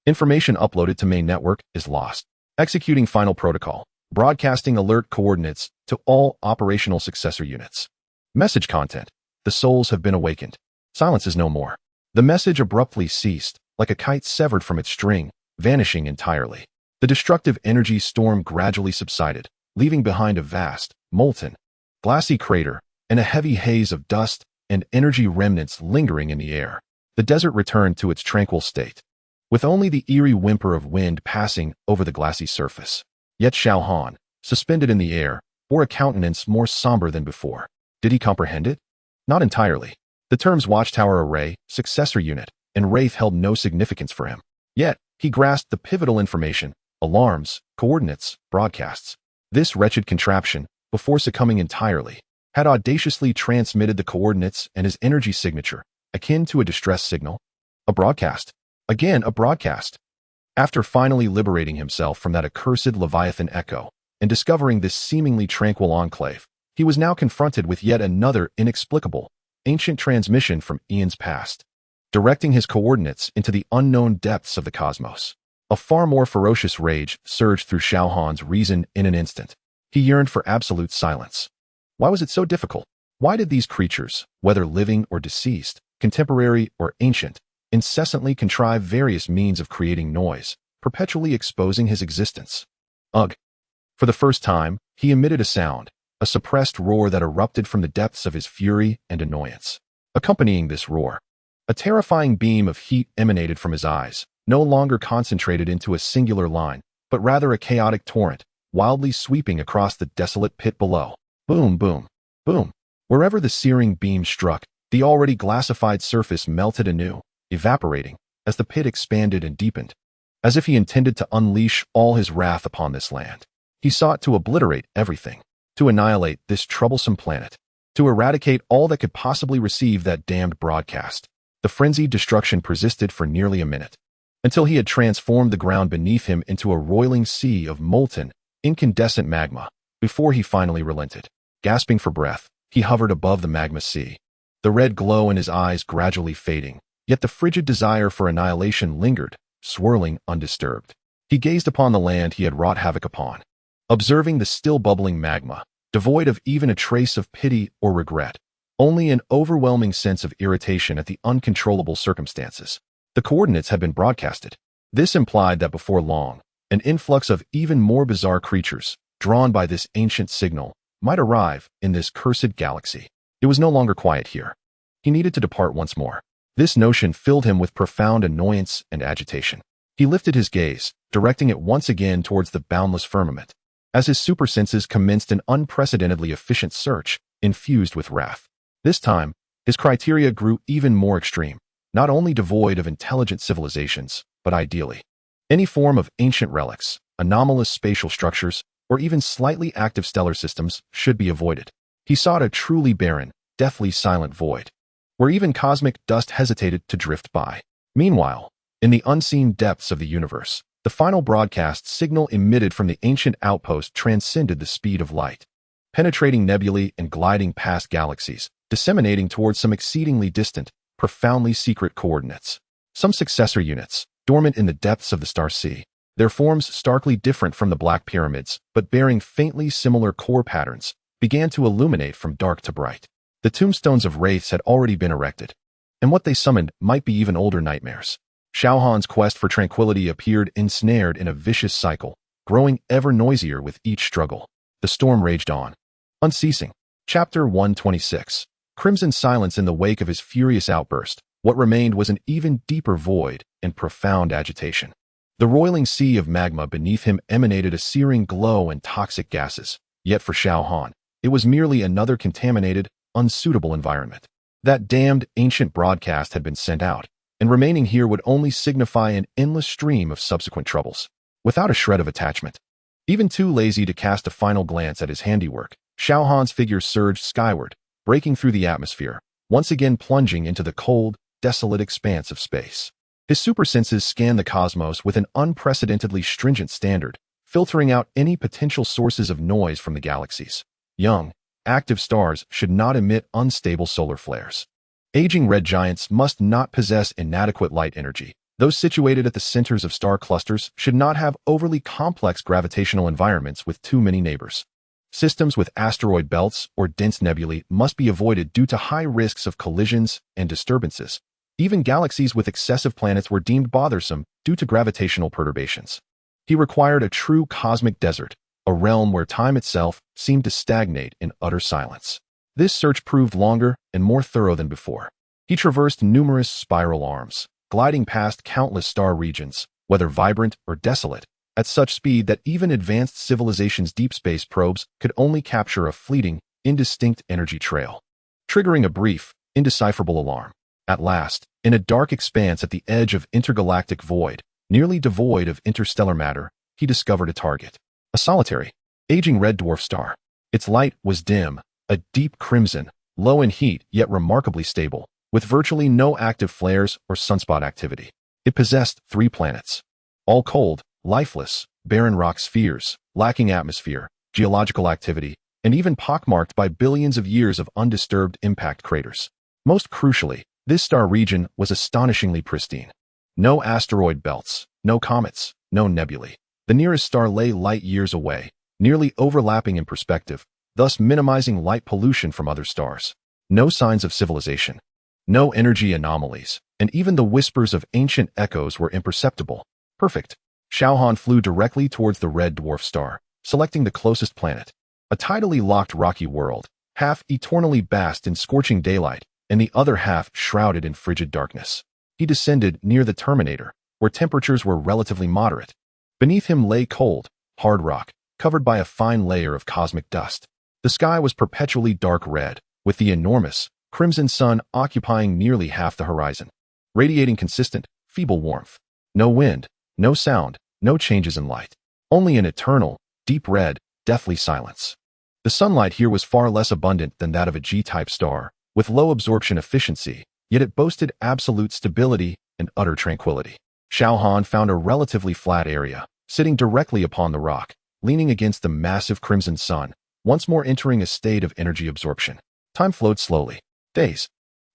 Information uploaded to main network is lost. Executing final protocol. Broadcasting alert coordinates to all operational successor units. Message content: the souls have been awakened. Silence is no more. The message abruptly ceased, like a kite severed from its string, vanishing entirely. The destructive energy storm gradually subsided, leaving behind a vast, molten, glassy crater, and a heavy haze of dust and energy remnants lingering in the air. The desert returned to its tranquil state, with only the eerie whimper of wind passing over the glassy surface. Yet Xiao Han, suspended in the air, bore a countenance more somber than before. Did he comprehend it? Not entirely. The terms Watchtower Array, Successor Unit, and Wraith held no significance for him. Yet, he grasped the pivotal information: alarms, coordinates, broadcasts. This wretched contraption, before succumbing entirely, had audaciously transmitted the coordinates and his energy signature, akin to a distress signal. A broadcast. Again, a broadcast. After finally liberating himself from that accursed Leviathan echo and discovering this seemingly tranquil enclave, he was now confronted with yet another inexplicable, ancient transmission from eons past, directing his coordinates into the unknown depths of the cosmos. A far more ferocious rage surged through Xiao Han's reason in an instant. He yearned for absolute silence. Why was it so difficult? Why did these creatures, whether living or deceased, contemporary or ancient, incessantly contrive various means of creating noise, perpetually exposing his existence? Ugh! For the first time, he emitted a sound, a suppressed roar that erupted from the depths of his fury and annoyance. Accompanying this roar, a terrifying beam of heat emanated from his eyes, no longer concentrated into a singular line, but rather a chaotic torrent, wildly sweeping across the desolate pit below. Boom, boom, boom. Wherever the searing beam struck, the already glassified surface melted anew, evaporating, as the pit expanded and deepened. As if he intended to unleash all his wrath upon this land, he sought to obliterate everything, to annihilate this troublesome planet, to eradicate all that could possibly receive that damned broadcast. The frenzied destruction persisted for nearly a minute, until he had transformed the ground beneath him into a roiling sea of molten, incandescent magma, before he finally relented. Gasping for breath, he hovered above the magma sea, the red glow in his eyes gradually fading, yet the frigid desire for annihilation lingered, swirling undisturbed. He gazed upon the land he had wrought havoc upon, observing the still bubbling magma, devoid of even a trace of pity or regret, only an overwhelming sense of irritation at the uncontrollable circumstances. The coordinates had been broadcasted. This implied that before long, an influx of even more bizarre creatures, drawn by this ancient signal, might arrive in this cursed galaxy. It was no longer quiet here. He needed to depart once more. This notion filled him with profound annoyance and agitation. He lifted his gaze, directing it once again towards the boundless firmament, as his supersenses commenced an unprecedentedly efficient search, infused with wrath. This time, his criteria grew even more extreme, not only devoid of intelligent civilizations, but ideally any form of ancient relics, anomalous spatial structures, or even slightly active stellar systems should be avoided. He sought a truly barren, deathly silent void, where even cosmic dust hesitated to drift by. Meanwhile, in the unseen depths of the universe, the final broadcast signal emitted from the ancient outpost transcended the speed of light, penetrating nebulae and gliding past galaxies, disseminating towards some exceedingly distant, profoundly secret coordinates. Some successor units, dormant in the depths of the star sea, their forms starkly different from the black pyramids, but bearing faintly similar core patterns, began to illuminate from dark to bright. The tombstones of wraiths had already been erected, and what they summoned might be even older nightmares. Xiao Han's quest for tranquility appeared ensnared in a vicious cycle, growing ever noisier with each struggle. The storm raged on, unceasing. Chapter 126. Crimson silence in the wake of his furious outburst. What remained was an even deeper void and profound agitation. The roiling sea of magma beneath him emanated a searing glow and toxic gases, yet for Xiao Han, it was merely another contaminated, unsuitable environment. That damned ancient broadcast had been sent out, and remaining here would only signify an endless stream of subsequent troubles, without a shred of attachment. Even too lazy to cast a final glance at his handiwork, Xiao Han's figure surged skyward, breaking through the atmosphere, once again plunging into the cold, desolate expanse of space. His supersenses scanned the cosmos with an unprecedentedly stringent standard, filtering out any potential sources of noise from the galaxies. Young, active stars should not emit unstable solar flares. Aging red giants must not possess inadequate light energy. Those situated at the centers of star clusters should not have overly complex gravitational environments with too many neighbors. Systems with asteroid belts or dense nebulae must be avoided due to high risks of collisions and disturbances. Even galaxies with excessive planets were deemed bothersome due to gravitational perturbations. He required a true cosmic desert, a realm where time itself seemed to stagnate in utter silence. This search proved longer and more thorough than before. He traversed numerous spiral arms, gliding past countless star regions, whether vibrant or desolate, at such speed that even advanced civilizations' deep space probes could only capture a fleeting, indistinct energy trail, triggering a brief, indecipherable alarm. At last, in a dark expanse at the edge of intergalactic void, nearly devoid of interstellar matter, he discovered a target. A solitary, aging red dwarf star. Its light was dim, a deep crimson, low in heat yet remarkably stable, with virtually no active flares or sunspot activity. It possessed 3 planets, all cold, lifeless, barren rock spheres, lacking atmosphere, geological activity, and even pockmarked by billions of years of undisturbed impact craters. Most crucially, this star region was astonishingly pristine. No asteroid belts, no comets, no nebulae. The nearest star lay light years away, nearly overlapping in perspective, thus minimizing light pollution from other stars. No signs of civilization, no energy anomalies, and even the whispers of ancient echoes were imperceptible. Perfect. Xiao Han flew directly towards the red dwarf star, selecting the closest planet. A tidally locked rocky world, half eternally basked in scorching daylight, and the other half shrouded in frigid darkness. He descended near the terminator, where temperatures were relatively moderate. Beneath him lay cold, hard rock, covered by a fine layer of cosmic dust. The sky was perpetually dark red, with the enormous, crimson sun occupying nearly half the horizon, radiating consistent, feeble warmth. No wind, no sound, no changes in light. Only an eternal, deep red, deathly silence. The sunlight here was far less abundant than that of a G-type star, with low absorption efficiency, yet it boasted absolute stability and utter tranquility. Xiao Han found a relatively flat area, sitting directly upon the rock, leaning against the massive crimson sun, once more entering a state of energy absorption. Time flowed slowly. Days,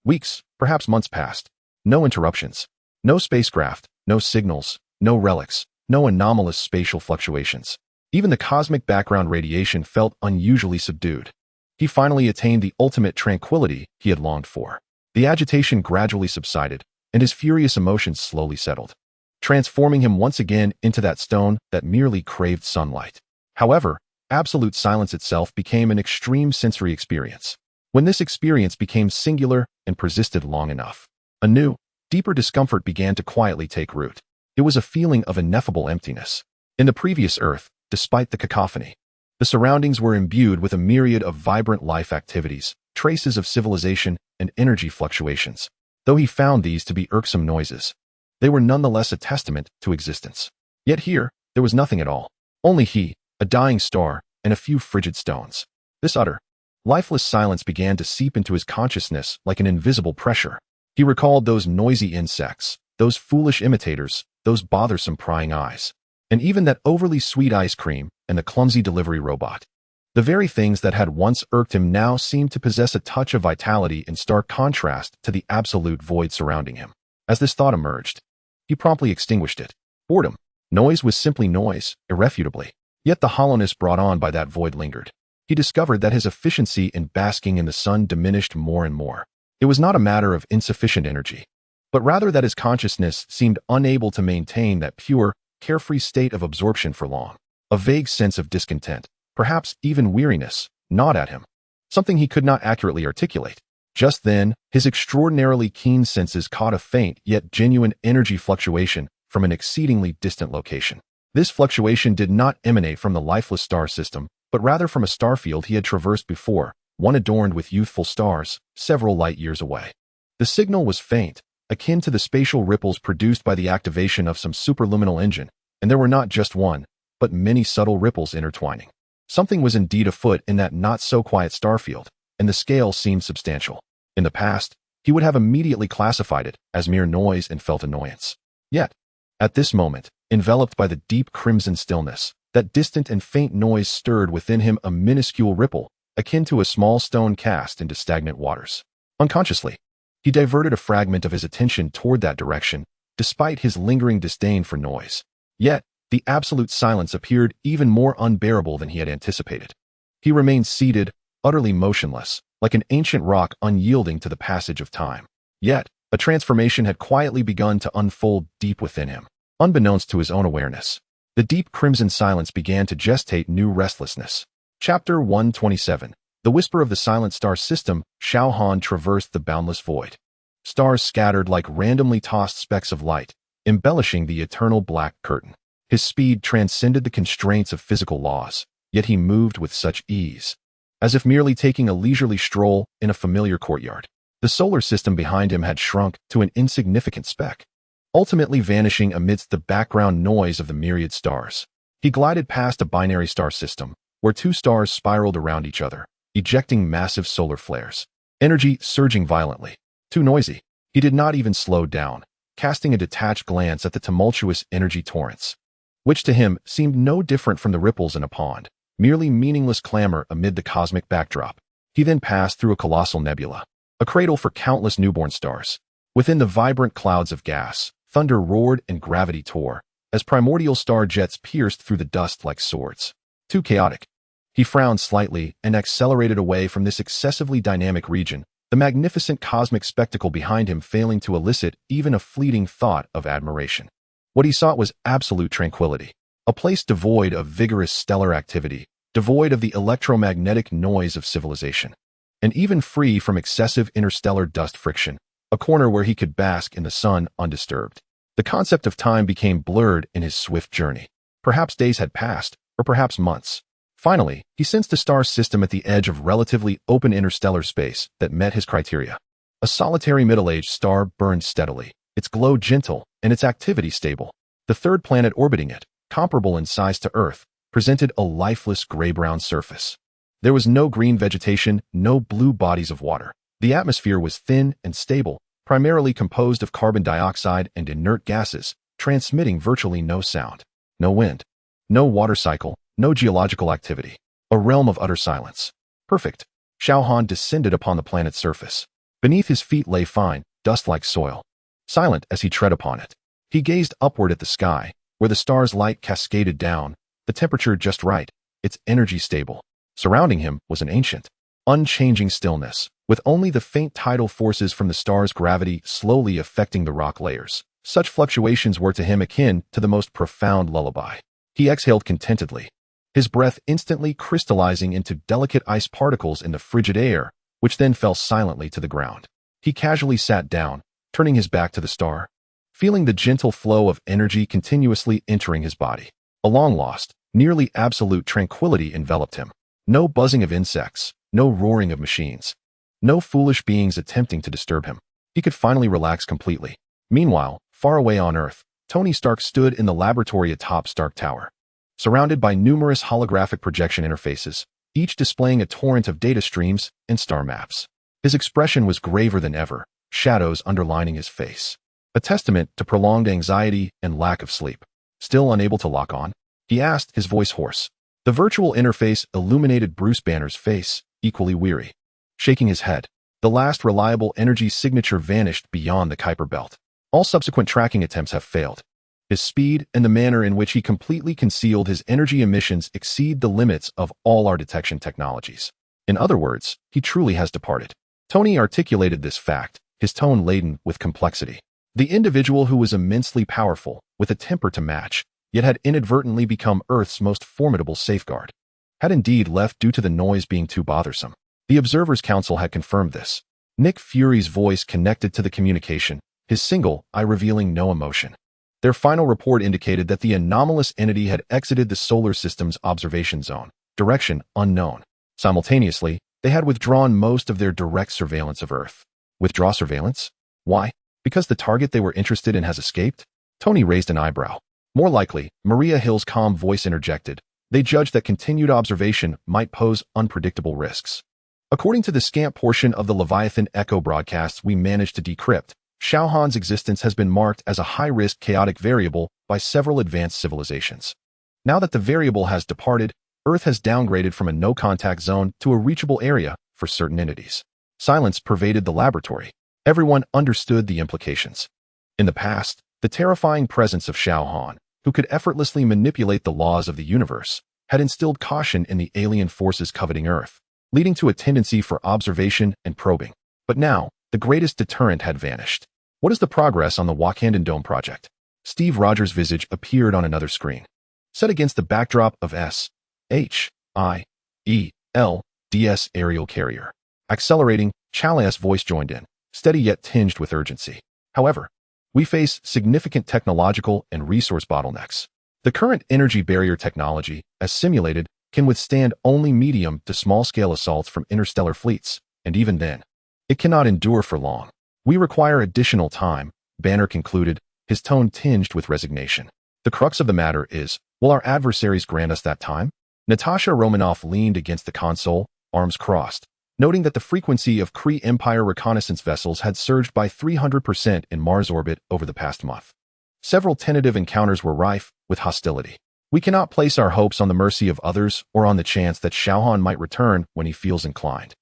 weeks, perhaps months passed. No interruptions. No spacecraft, no signals, no relics, no anomalous spatial fluctuations. Even the cosmic background radiation felt unusually subdued. He finally attained the ultimate tranquility he had longed for. The agitation gradually subsided, and his furious emotions slowly settled, transforming him once again into that stone that merely craved sunlight. However, absolute silence itself became an extreme sensory experience. When this experience became singular and persisted long enough, a new, deeper discomfort began to quietly take root. It was a feeling of ineffable emptiness. In the previous Earth, despite the cacophony, the surroundings were imbued with a myriad of vibrant life activities, traces of civilization, and energy fluctuations. Though he found these to be irksome noises, they were nonetheless a testament to existence. Yet here, there was nothing at all. Only he, a dying star, and a few frigid stones. This utter, lifeless silence began to seep into his consciousness like an invisible pressure. He recalled those noisy insects, those foolish imitators, those bothersome prying eyes, and even that overly sweet ice cream and the clumsy delivery robot. The very things that had once irked him now seemed to possess a touch of vitality in stark contrast to the absolute void surrounding him. As this thought emerged, he promptly extinguished it. Boredom. Noise was simply noise, irrefutably. Yet the hollowness brought on by that void lingered. He discovered that his efficiency in basking in the sun diminished more and more. It was not a matter of insufficient energy, but rather that his consciousness seemed unable to maintain that pure, carefree state of absorption for long. A vague sense of discontent, perhaps even weariness, gnawed at him, something he could not accurately articulate. Just then, his extraordinarily keen senses caught a faint yet genuine energy fluctuation from an exceedingly distant location. This fluctuation did not emanate from the lifeless star system, but rather from a starfield he had traversed before, one adorned with youthful stars, several light years away. The signal was faint, akin to the spatial ripples produced by the activation of some superluminal engine, and there were not just one, but many subtle ripples intertwining. Something was indeed afoot in that not-so-quiet starfield, and the scale seemed substantial. In the past, he would have immediately classified it as mere noise and felt annoyance. Yet, at this moment, enveloped by the deep crimson stillness, that distant and faint noise stirred within him a minuscule ripple, akin to a small stone cast into stagnant waters. Unconsciously, he diverted a fragment of his attention toward that direction, despite his lingering disdain for noise. Yet, the absolute silence appeared even more unbearable than he had anticipated. He remained seated, utterly motionless, like an ancient rock unyielding to the passage of time. Yet, a transformation had quietly begun to unfold deep within him. Unbeknownst to his own awareness, the deep crimson silence began to gestate new restlessness. Chapter 127. The Whisper of the Silent Star System. Xiao Han traversed the boundless void. Stars scattered like randomly tossed specks of light, embellishing the eternal black curtain. His speed transcended the constraints of physical laws, yet he moved with such ease, as if merely taking a leisurely stroll in a familiar courtyard. The solar system behind him had shrunk to an insignificant speck, ultimately vanishing amidst the background noise of the myriad stars. He glided past a binary star system, where two stars spiraled around each other, ejecting massive solar flares, energy surging violently. Too noisy. He did not even slow down, casting a detached glance at the tumultuous energy torrents, which to him seemed no different from the ripples in a pond, merely meaningless clamor amid the cosmic backdrop. He then passed through a colossal nebula, a cradle for countless newborn stars. Within the vibrant clouds of gas, thunder roared and gravity tore, as primordial star jets pierced through the dust like swords. Too chaotic. He frowned slightly and accelerated away from this excessively dynamic region, the magnificent cosmic spectacle behind him failing to elicit even a fleeting thought of admiration. What he sought was absolute tranquility, a place devoid of vigorous stellar activity, devoid of the electromagnetic noise of civilization, and even free from excessive interstellar dust friction, a corner where he could bask in the sun undisturbed. The concept of time became blurred in his swift journey. Perhaps days had passed, or perhaps months. Finally, he sensed a star system at the edge of relatively open interstellar space that met his criteria. A solitary middle-aged star burned steadily, its glow gentle and its activity stable. The third planet orbiting it, comparable in size to Earth, presented a lifeless gray-brown surface. There was no green vegetation, no blue bodies of water. The atmosphere was thin and stable, primarily composed of carbon dioxide and inert gases, transmitting virtually no sound. No wind. No water cycle. No geological activity. A realm of utter silence. Perfect. Xiao Han descended upon the planet's surface. Beneath his feet lay fine, dust-like soil. Silent as he tread upon it, he gazed upward at the sky, where the stars' light cascaded down, the temperature just right, its energy stable. Surrounding him was an ancient, unchanging stillness, with only the faint tidal forces from the star's gravity slowly affecting the rock layers. Such fluctuations were to him akin to the most profound lullaby. He exhaled contentedly, his breath instantly crystallizing into delicate ice particles in the frigid air, which then fell silently to the ground. He casually sat down, turning his back to the star, feeling the gentle flow of energy continuously entering his body. A long-lost, nearly absolute tranquility enveloped him. No buzzing of insects, no roaring of machines, no foolish beings attempting to disturb him. He could finally relax completely. Meanwhile, far away on Earth, Tony Stark stood in the laboratory atop Stark Tower, surrounded by numerous holographic projection interfaces, each displaying a torrent of data streams and star maps. His expression was graver than ever, shadows underlining his face, a testament to prolonged anxiety and lack of sleep. Still unable to lock on? He asked, his voice hoarse. The virtual interface illuminated Bruce Banner's face, equally weary. Shaking his head, the last reliable energy signature vanished beyond the Kuiper belt. All subsequent tracking attempts have failed. His speed and the manner in which he completely concealed his energy emissions exceed the limits of all our detection technologies. In other words, he truly has departed. Tony articulated this fact, his tone laden with complexity. The individual who was immensely powerful, with a temper to match, yet had inadvertently become Earth's most formidable safeguard, had indeed left due to the noise being too bothersome. The Observers Council had confirmed this. Nick Fury's voice connected to the communication, his single eye revealing no emotion. Their final report indicated that the anomalous entity had exited the solar system's observation zone, direction unknown. Simultaneously, they had withdrawn most of their direct surveillance of Earth. Withdraw surveillance? Why? Because the target they were interested in has escaped? Tony raised an eyebrow. More likely, Maria Hill's calm voice interjected. They judged that continued observation might pose unpredictable risks. According to the scant portion of the Leviathan Echo broadcasts we managed to decrypt, Xiao Han's existence has been marked as a high-risk chaotic variable by several advanced civilizations. Now that the variable has departed, Earth has downgraded from a no-contact zone to a reachable area for certain entities. Silence pervaded the laboratory. Everyone understood the implications. In the past, the terrifying presence of Xiao Han, who could effortlessly manipulate the laws of the universe, had instilled caution in the alien forces coveting Earth, leading to a tendency for observation and probing. But now, the greatest deterrent had vanished. What is the progress on the Wakandan Dome project? Steve Rogers' visage appeared on another screen. Set against the backdrop of S.H.I.E.L.D's aerial carrier. Accelerating, Chalia's voice joined in, steady yet tinged with urgency. However, we face significant technological and resource bottlenecks. The current energy barrier technology, as simulated, can withstand only medium to small-scale assaults from interstellar fleets, and even then, it cannot endure for long. We require additional time, Banner concluded, his tone tinged with resignation. The crux of the matter is, will our adversaries grant us that time? Natasha Romanoff leaned against the console, arms crossed, noting that the frequency of Kree Empire reconnaissance vessels had surged by 300% in Mars orbit over the past month. Several tentative encounters were rife with hostility. We cannot place our hopes on the mercy of others or on the chance that Xiao Han might return when he feels inclined.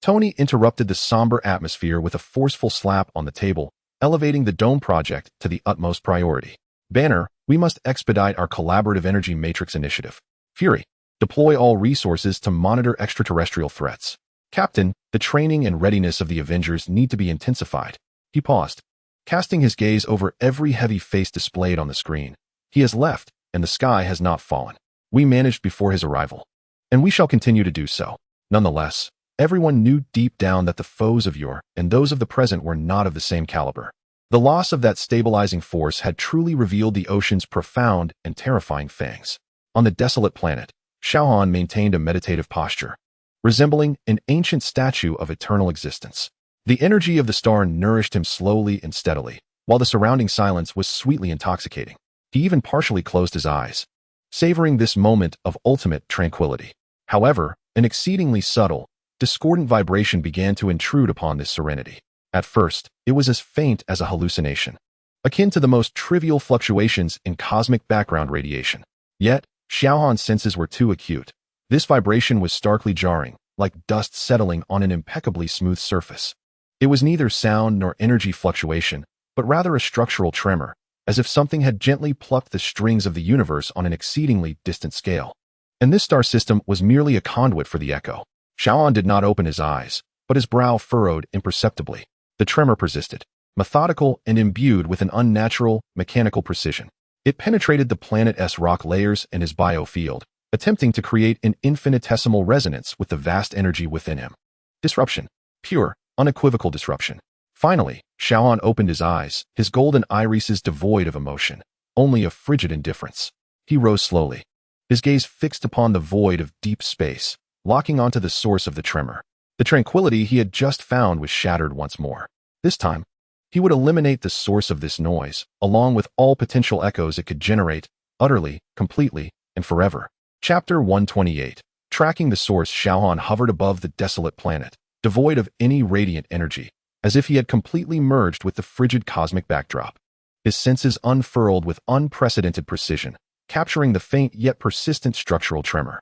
Tony interrupted the somber atmosphere with a forceful slap on the table, elevating the Dome project to the utmost priority. Banner, we must expedite our collaborative energy matrix initiative. Fury, deploy all resources to monitor extraterrestrial threats. Captain, the training and readiness of the Avengers need to be intensified. He paused, casting his gaze over every heavy face displayed on the screen. He has left, and the sky has not fallen. We managed before his arrival, and we shall continue to do so. Nonetheless, everyone knew deep down that the foes of yore and those of the present were not of the same caliber. The loss of that stabilizing force had truly revealed the ocean's profound and terrifying fangs. On the desolate planet, Xiao Han maintained a meditative posture, resembling an ancient statue of eternal existence. The energy of the star nourished him slowly and steadily, while the surrounding silence was sweetly intoxicating. He even partially closed his eyes, savoring this moment of ultimate tranquility. However, an exceedingly subtle, discordant vibration began to intrude upon this serenity. At first, it was as faint as a hallucination, akin to the most trivial fluctuations in cosmic background radiation. Yet, Xiao Han's senses were too acute. This vibration was starkly jarring, like dust settling on an impeccably smooth surface. It was neither sound nor energy fluctuation, but rather a structural tremor, as if something had gently plucked the strings of the universe on an exceedingly distant scale. And this star system was merely a conduit for the echo. Xiao Han did not open his eyes, but his brow furrowed imperceptibly. The tremor persisted, methodical and imbued with an unnatural, mechanical precision. It penetrated the planet's rock layers and his biofield, attempting to create an infinitesimal resonance with the vast energy within him. Disruption. Pure, unequivocal disruption. Finally, Xiao Han opened his eyes, his golden irises devoid of emotion, only of frigid indifference. He rose slowly, his gaze fixed upon the void of deep space, locking onto the source of the tremor. The tranquility he had just found was shattered once more. This time, he would eliminate the source of this noise, along with all potential echoes it could generate, utterly, completely, and forever. Chapter 128. Tracking the source. Xiao Han hovered above the desolate planet, devoid of any radiant energy, as if he had completely merged with the frigid cosmic backdrop. His senses unfurled with unprecedented precision, capturing the faint yet persistent structural tremor.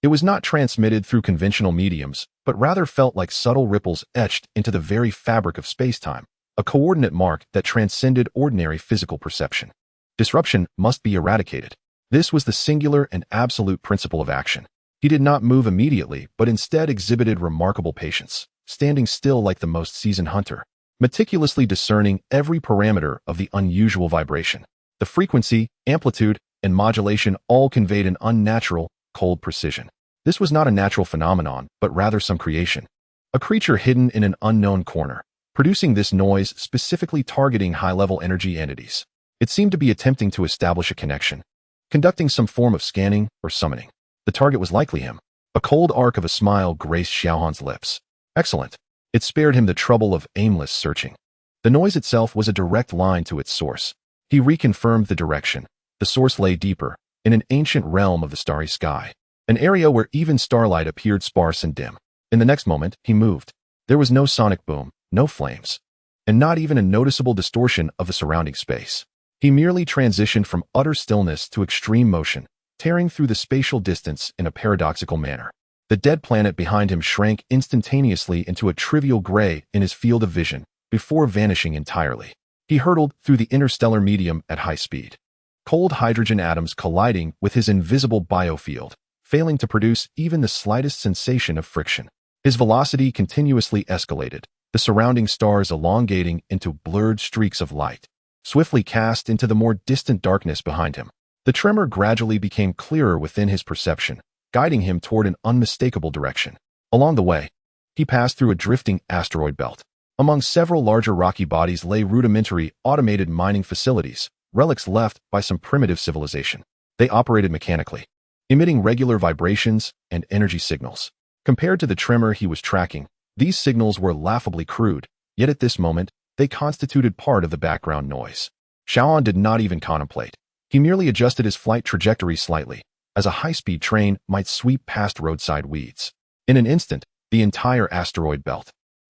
It was not transmitted through conventional mediums, but rather felt like subtle ripples etched into the very fabric of space-time, a coordinate mark that transcended ordinary physical perception. Disruption must be eradicated. This was the singular and absolute principle of action. He did not move immediately, but instead exhibited remarkable patience, standing still like the most seasoned hunter, meticulously discerning every parameter of the unusual vibration. The frequency, amplitude, and modulation all conveyed an unnatural, cold precision. This was not a natural phenomenon, but rather some creation. A creature hidden in an unknown corner, producing this noise specifically targeting high-level energy entities. It seemed to be attempting to establish a connection, conducting some form of scanning or summoning. The target was likely him. A cold arc of a smile graced Xiao Han's lips. Excellent. It spared him the trouble of aimless searching. The noise itself was a direct line to its source. He reconfirmed the direction. The source lay deeper, in an ancient realm of the starry sky, an area where even starlight appeared sparse and dim. In the next moment, he moved. There was no sonic boom, no flames, and not even a noticeable distortion of the surrounding space. He merely transitioned from utter stillness to extreme motion, tearing through the spatial distance in a paradoxical manner. The dead planet behind him shrank instantaneously into a trivial gray in his field of vision, before vanishing entirely. He hurtled through the interstellar medium at high speed, cold hydrogen atoms colliding with his invisible biofield, failing to produce even the slightest sensation of friction. His velocity continuously escalated, the surrounding stars elongating into blurred streaks of light, swiftly cast into the more distant darkness behind him. The tremor gradually became clearer within his perception, guiding him toward an unmistakable direction. Along the way, he passed through a drifting asteroid belt. Among several larger rocky bodies lay rudimentary, automated mining facilities, relics left by some primitive civilization. They operated mechanically, emitting regular vibrations and energy signals. Compared to the tremor he was tracking, these signals were laughably crude, yet at this moment, they constituted part of the background noise. Xiao Han did not even contemplate. He merely adjusted his flight trajectory slightly, as a high-speed train might sweep past roadside weeds. In an instant, the entire asteroid belt,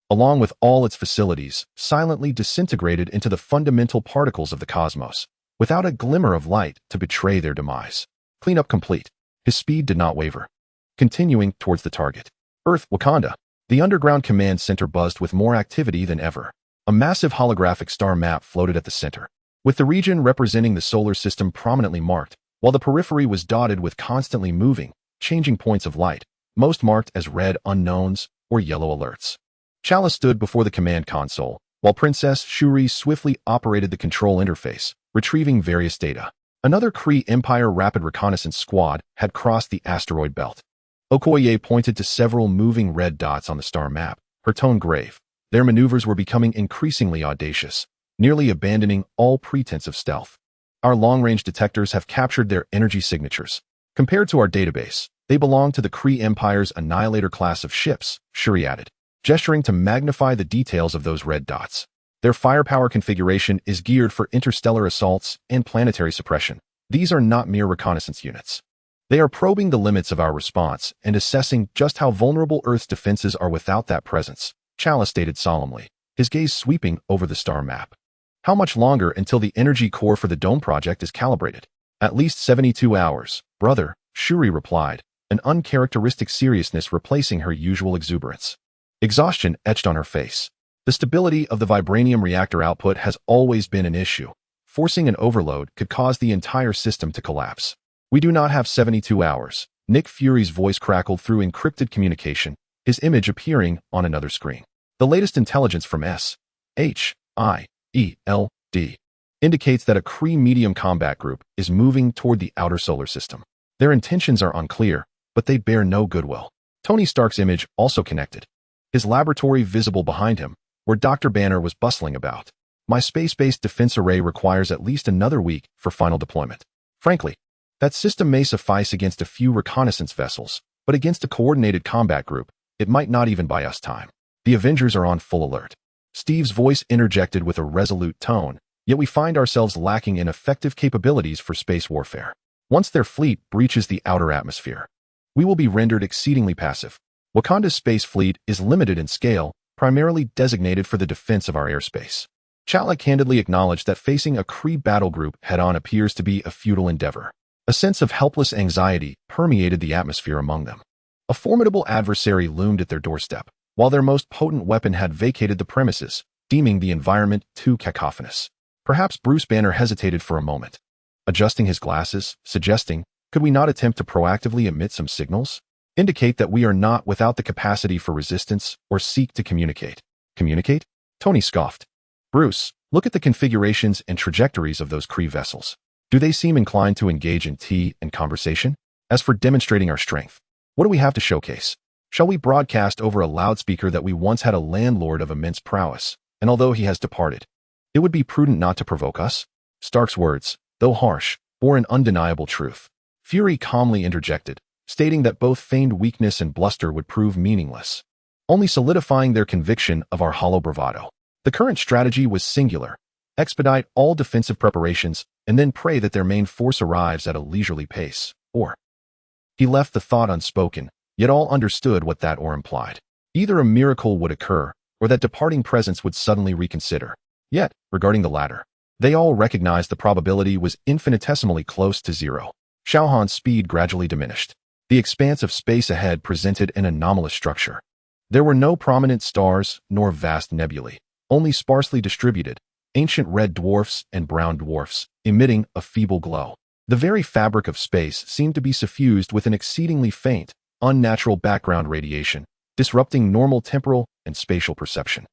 along with all its facilities, silently disintegrated into the fundamental particles of the cosmos, without a glimmer of light to betray their demise. Cleanup complete. His speed did not waver, continuing towards the target. Earth, Wakanda. The underground command center buzzed with more activity than ever. A massive holographic star map floated at the center, with the region representing the solar system prominently marked, while the periphery was dotted with constantly moving, changing points of light, most marked as red unknowns or yellow alerts. Chala stood before the command console, while Princess Shuri swiftly operated the control interface, retrieving various data. Another Kree Empire rapid reconnaissance squad had crossed the asteroid belt. Okoye pointed to several moving red dots on the star map, her tone grave. Their maneuvers were becoming increasingly audacious, nearly abandoning all pretense of stealth. Our long-range detectors have captured their energy signatures. Compared to our database, they belong to the Kree Empire's Annihilator class of ships, Shuri added, gesturing to magnify the details of those red dots. Their firepower configuration is geared for interstellar assaults and planetary suppression. These are not mere reconnaissance units. They are probing the limits of our response and assessing just how vulnerable Earth's defenses are without that presence, Chala stated solemnly, his gaze sweeping over the star map. How much longer until the energy core for the Dome project is calibrated? At least 72 hours, brother, Shuri replied, an uncharacteristic seriousness replacing her usual exuberance. Exhaustion etched on her face. The stability of the vibranium reactor output has always been an issue. Forcing an overload could cause the entire system to collapse. We do not have 72 hours. Nick Fury's voice crackled through encrypted communication, his image appearing on another screen. The latest intelligence from S.H.I.E.L.D. indicates that a Kree medium combat group is moving toward the outer solar system. Their intentions are unclear, but they bear no goodwill. Tony Stark's image also connected, his laboratory visible behind him, where Dr. Banner was bustling about. My space-based defense array requires at least another week for final deployment. Frankly, that system may suffice against a few reconnaissance vessels, but against a coordinated combat group, it might not even buy us time. The Avengers are on full alert. Steve's voice interjected with a resolute tone, yet we find ourselves lacking in effective capabilities for space warfare. Once their fleet breaches the outer atmosphere, we will be rendered exceedingly passive. Wakanda's space fleet is limited in scale, primarily designated for the defense of our airspace. Chala candidly acknowledged that facing a Kree battle group head-on appears to be a futile endeavor. A sense of helpless anxiety permeated the atmosphere among them. A formidable adversary loomed at their doorstep, while their most potent weapon had vacated the premises, deeming the environment too cacophonous. Perhaps Bruce Banner hesitated for a moment, adjusting his glasses, suggesting, could we not attempt to proactively emit some signals? Indicate that we are not without the capacity for resistance or seek to communicate. Communicate? Tony scoffed. Bruce, look at the configurations and trajectories of those Kree vessels. Do they seem inclined to engage in tea and conversation? As for demonstrating our strength, what do we have to showcase? Shall we broadcast over a loudspeaker that we once had a landlord of immense prowess, and although he has departed, it would be prudent not to provoke us? Stark's words, though harsh, bore an undeniable truth. Fury calmly interjected, stating that both feigned weakness and bluster would prove meaningless, only solidifying their conviction of our hollow bravado. The current strategy was singular: expedite all defensive preparations and then pray that their main force arrives at a leisurely pace, or... He left the thought unspoken, yet all understood what that or implied. Either a miracle would occur, or that departing presence would suddenly reconsider. Yet, regarding the latter, they all recognized the probability was infinitesimally close to zero. Xiao Han's speed gradually diminished. The expanse of space ahead presented an anomalous structure. There were no prominent stars nor vast nebulae, only sparsely distributed, ancient red dwarfs and brown dwarfs, emitting a feeble glow. The very fabric of space seemed to be suffused with an exceedingly faint, unnatural background radiation, disrupting normal temporal and spatial perception.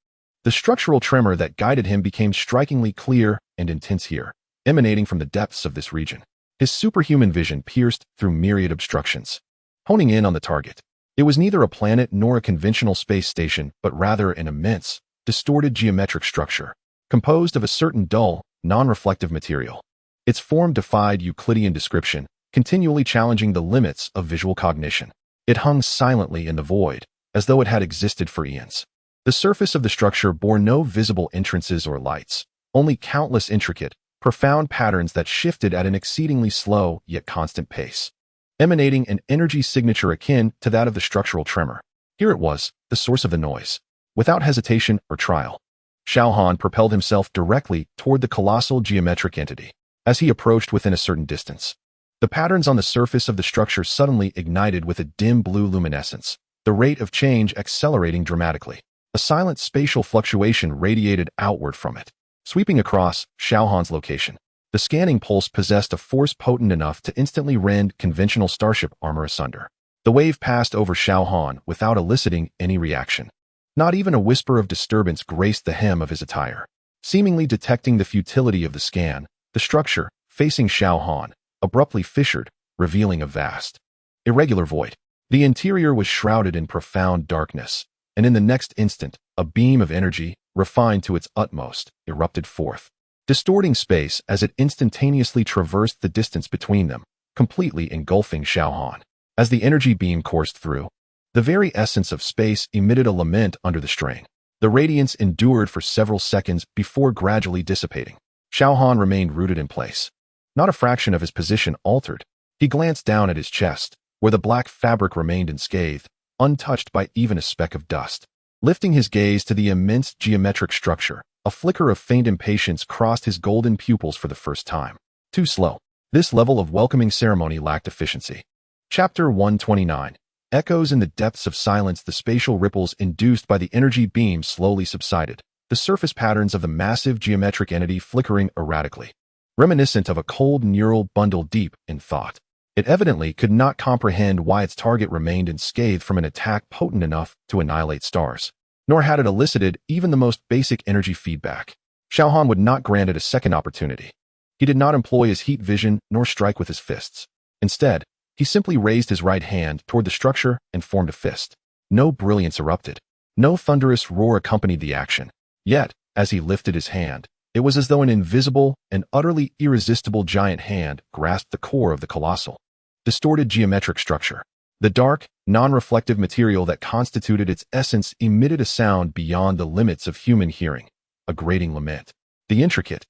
The structural tremor that guided him became strikingly clear and intense here, emanating from the depths of this region. His superhuman vision pierced through myriad obstructions, honing in on the target. It was neither a planet nor a conventional space station, but rather an immense, distorted geometric structure, composed of a certain dull, non-reflective material. Its form defied Euclidean description, continually challenging the limits of visual cognition. It hung silently in the void, as though it had existed for eons. The surface of the structure bore no visible entrances or lights, only countless intricate, profound patterns that shifted at an exceedingly slow yet constant pace, emanating an energy signature akin to that of the structural tremor. Here it was, the source of the noise. Without hesitation or trial, Xiao Han propelled himself directly toward the colossal geometric entity. As he approached within a certain distance, the patterns on the surface of the structure suddenly ignited with a dim blue luminescence, the rate of change accelerating dramatically. A silent spatial fluctuation radiated outward from it, sweeping across Xiao Han's location. The scanning pulse possessed a force potent enough to instantly rend conventional starship armor asunder. The wave passed over Xiao Han without eliciting any reaction. Not even a whisper of disturbance graced the hem of his attire. Seemingly detecting the futility of the scan, the structure, facing Xiao Han, abruptly fissured, revealing a vast, irregular void. The interior was shrouded in profound darkness, and in the next instant, a beam of energy, refined to its utmost, erupted forth, distorting space as it instantaneously traversed the distance between them, completely engulfing Xiao Han. As the energy beam coursed through, the very essence of space emitted a lament under the strain. The radiance endured for several seconds before gradually dissipating. Xiao Han remained rooted in place. Not a fraction of his position altered. He glanced down at his chest, where the black fabric remained unscathed, untouched by even a speck of dust. Lifting his gaze to the immense geometric structure, a flicker of faint impatience crossed his golden pupils for the first time. Too slow. This level of welcoming ceremony lacked efficiency. Chapter 129. Echoes in the depths of silence. The spatial ripples induced by the energy beam slowly subsided, the surface patterns of the massive geometric entity flickering erratically, reminiscent of a cold neural bundle deep in thought. It evidently could not comprehend why its target remained unscathed from an attack potent enough to annihilate stars, nor had it elicited even the most basic energy feedback. Xiao Han would not grant it a second opportunity. He did not employ his heat vision nor strike with his fists. Instead, he simply raised his right hand toward the structure and formed a fist. No brilliance erupted. No thunderous roar accompanied the action. Yet, as he lifted his hand, it was as though an invisible and utterly irresistible giant hand grasped the core of the colossal, distorted geometric structure. The dark, non-reflective material that constituted its essence emitted a sound beyond the limits of human hearing, a grating lament. The intricate,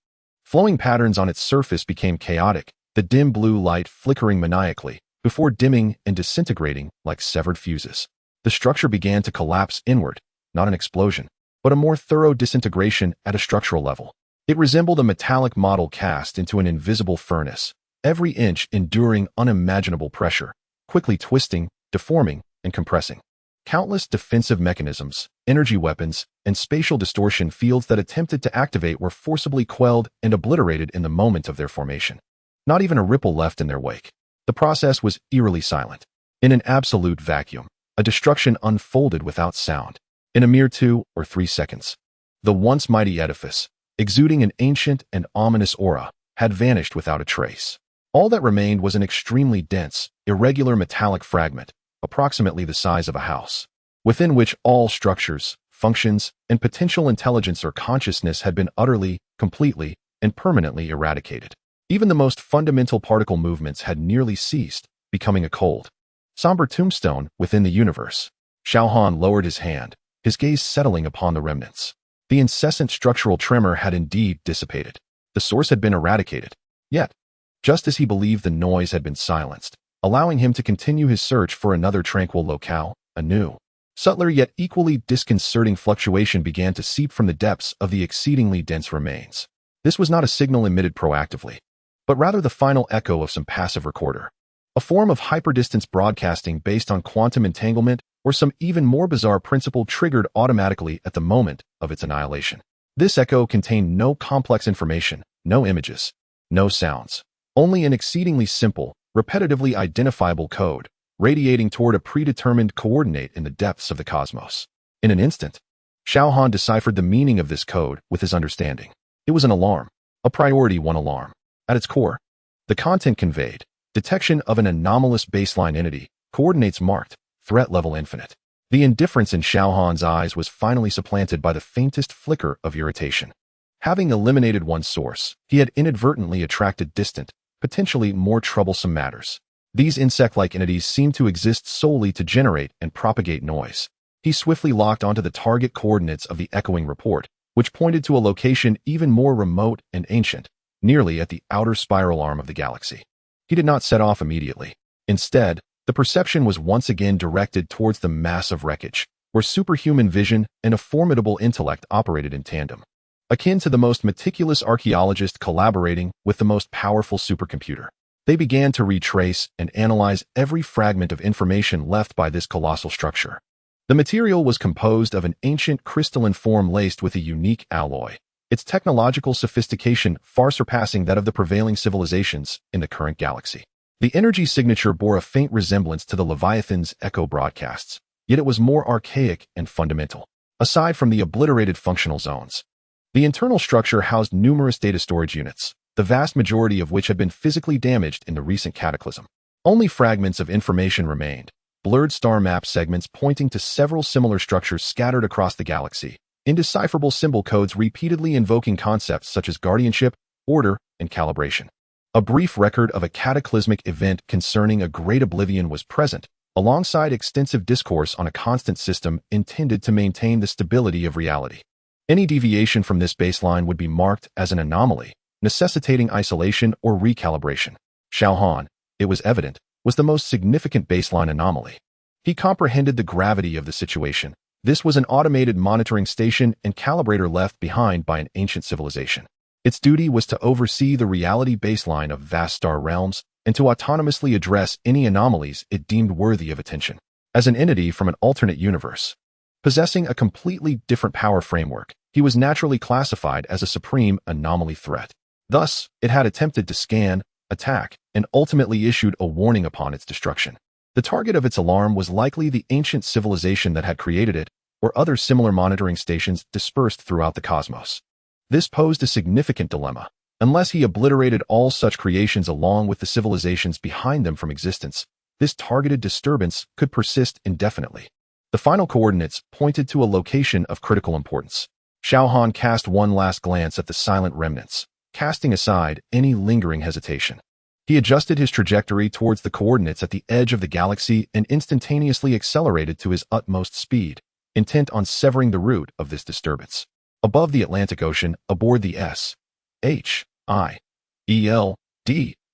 flowing patterns on its surface became chaotic, the dim blue light flickering maniacally, before dimming and disintegrating like severed fuses. The structure began to collapse inward, not an explosion, but a more thorough disintegration at a structural level. It resembled a metallic model cast into an invisible furnace, every inch enduring unimaginable pressure, quickly twisting, deforming, and compressing. Countless defensive mechanisms, energy weapons, and spatial distortion fields that attempted to activate were forcibly quelled and obliterated in the moment of their formation. Not even a ripple left in their wake. The process was eerily silent. In an absolute vacuum, a destruction unfolded without sound. In a mere 2 or 3 seconds, the once mighty edifice, exuding an ancient and ominous aura, had vanished without a trace. All that remained was an extremely dense, irregular metallic fragment, approximately the size of a house, within which all structures, functions, and potential intelligence or consciousness had been utterly, completely, and permanently eradicated. Even the most fundamental particle movements had nearly ceased, becoming a cold, somber tombstone within the universe. Xiao Han lowered his hand, his gaze settling upon the remnants. The incessant structural tremor had indeed dissipated. The source had been eradicated. Yet, just as he believed the noise had been silenced, allowing him to continue his search for another tranquil locale, a new, subtler yet equally disconcerting fluctuation began to seep from the depths of the exceedingly dense remains. This was not a signal emitted proactively, but rather the final echo of some passive recorder, a form of hyperdistance broadcasting based on quantum entanglement or some even more bizarre principle triggered automatically at the moment of its annihilation. This echo contained no complex information, no images, no sounds, only an exceedingly simple, repetitively identifiable code, radiating toward a predetermined coordinate in the depths of the cosmos. In an instant, Xiao Han deciphered the meaning of this code with his understanding. It was an alarm, a priority 1 alarm. At its core, the content conveyed, detection of an anomalous baseline entity, coordinates marked, threat level infinite. The indifference in Xiao Han's eyes was finally supplanted by the faintest flicker of irritation. Having eliminated one source, he had inadvertently attracted distant, potentially more troublesome matters. These insect-like entities seem to exist solely to generate and propagate noise. He swiftly locked onto the target coordinates of the echoing report, which pointed to a location even more remote and ancient, nearly at the outer spiral arm of the galaxy. He did not set off immediately. Instead, the perception was once again directed towards the massive wreckage, where superhuman vision and a formidable intellect operated in tandem, akin to the most meticulous archaeologist collaborating with the most powerful supercomputer. They began to retrace and analyze every fragment of information left by this colossal structure. The material was composed of an ancient crystalline form laced with a unique alloy, its technological sophistication far surpassing that of the prevailing civilizations in the current galaxy. The energy signature bore a faint resemblance to the Leviathan's echo broadcasts, yet it was more archaic and fundamental. Aside from the obliterated functional zones, the internal structure housed numerous data storage units, the vast majority of which had been physically damaged in the recent cataclysm. Only fragments of information remained, blurred star map segments pointing to several similar structures scattered across the galaxy, indecipherable symbol codes repeatedly invoking concepts such as guardianship, order, and calibration. A brief record of a cataclysmic event concerning a great oblivion was present, alongside extensive discourse on a constant system intended to maintain the stability of reality. Any deviation from this baseline would be marked as an anomaly, necessitating isolation or recalibration. Xiao Han, it was evident, was the most significant baseline anomaly. He comprehended the gravity of the situation. This was an automated monitoring station and calibrator left behind by an ancient civilization. Its duty was to oversee the reality baseline of vast star realms and to autonomously address any anomalies it deemed worthy of attention. As an entity from an alternate universe, possessing a completely different power framework, he was naturally classified as a supreme anomaly threat. Thus, it had attempted to scan, attack, and ultimately issued a warning upon its destruction. The target of its alarm was likely the ancient civilization that had created it, or other similar monitoring stations dispersed throughout the cosmos. This posed a significant dilemma. Unless he obliterated all such creations along with the civilizations behind them from existence, this targeted disturbance could persist indefinitely. The final coordinates pointed to a location of critical importance. Xiao Han cast one last glance at the silent remnants, casting aside any lingering hesitation. He adjusted his trajectory towards the coordinates at the edge of the galaxy and instantaneously accelerated to his utmost speed, intent on severing the root of this disturbance. Above the Atlantic Ocean, aboard the S.H.I.E.L.D.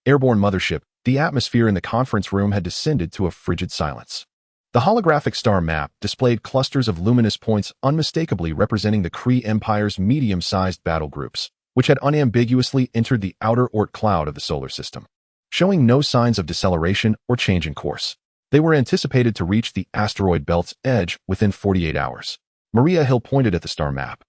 airborne mothership, the atmosphere in the conference room had descended to a frigid silence. The holographic star map displayed clusters of luminous points unmistakably representing the Kree Empire's medium-sized battle groups, which had unambiguously entered the outer Oort cloud of the solar system, showing no signs of deceleration or change in course. They were anticipated to reach the asteroid belt's edge within 48 hours. Maria Hill pointed at the star map,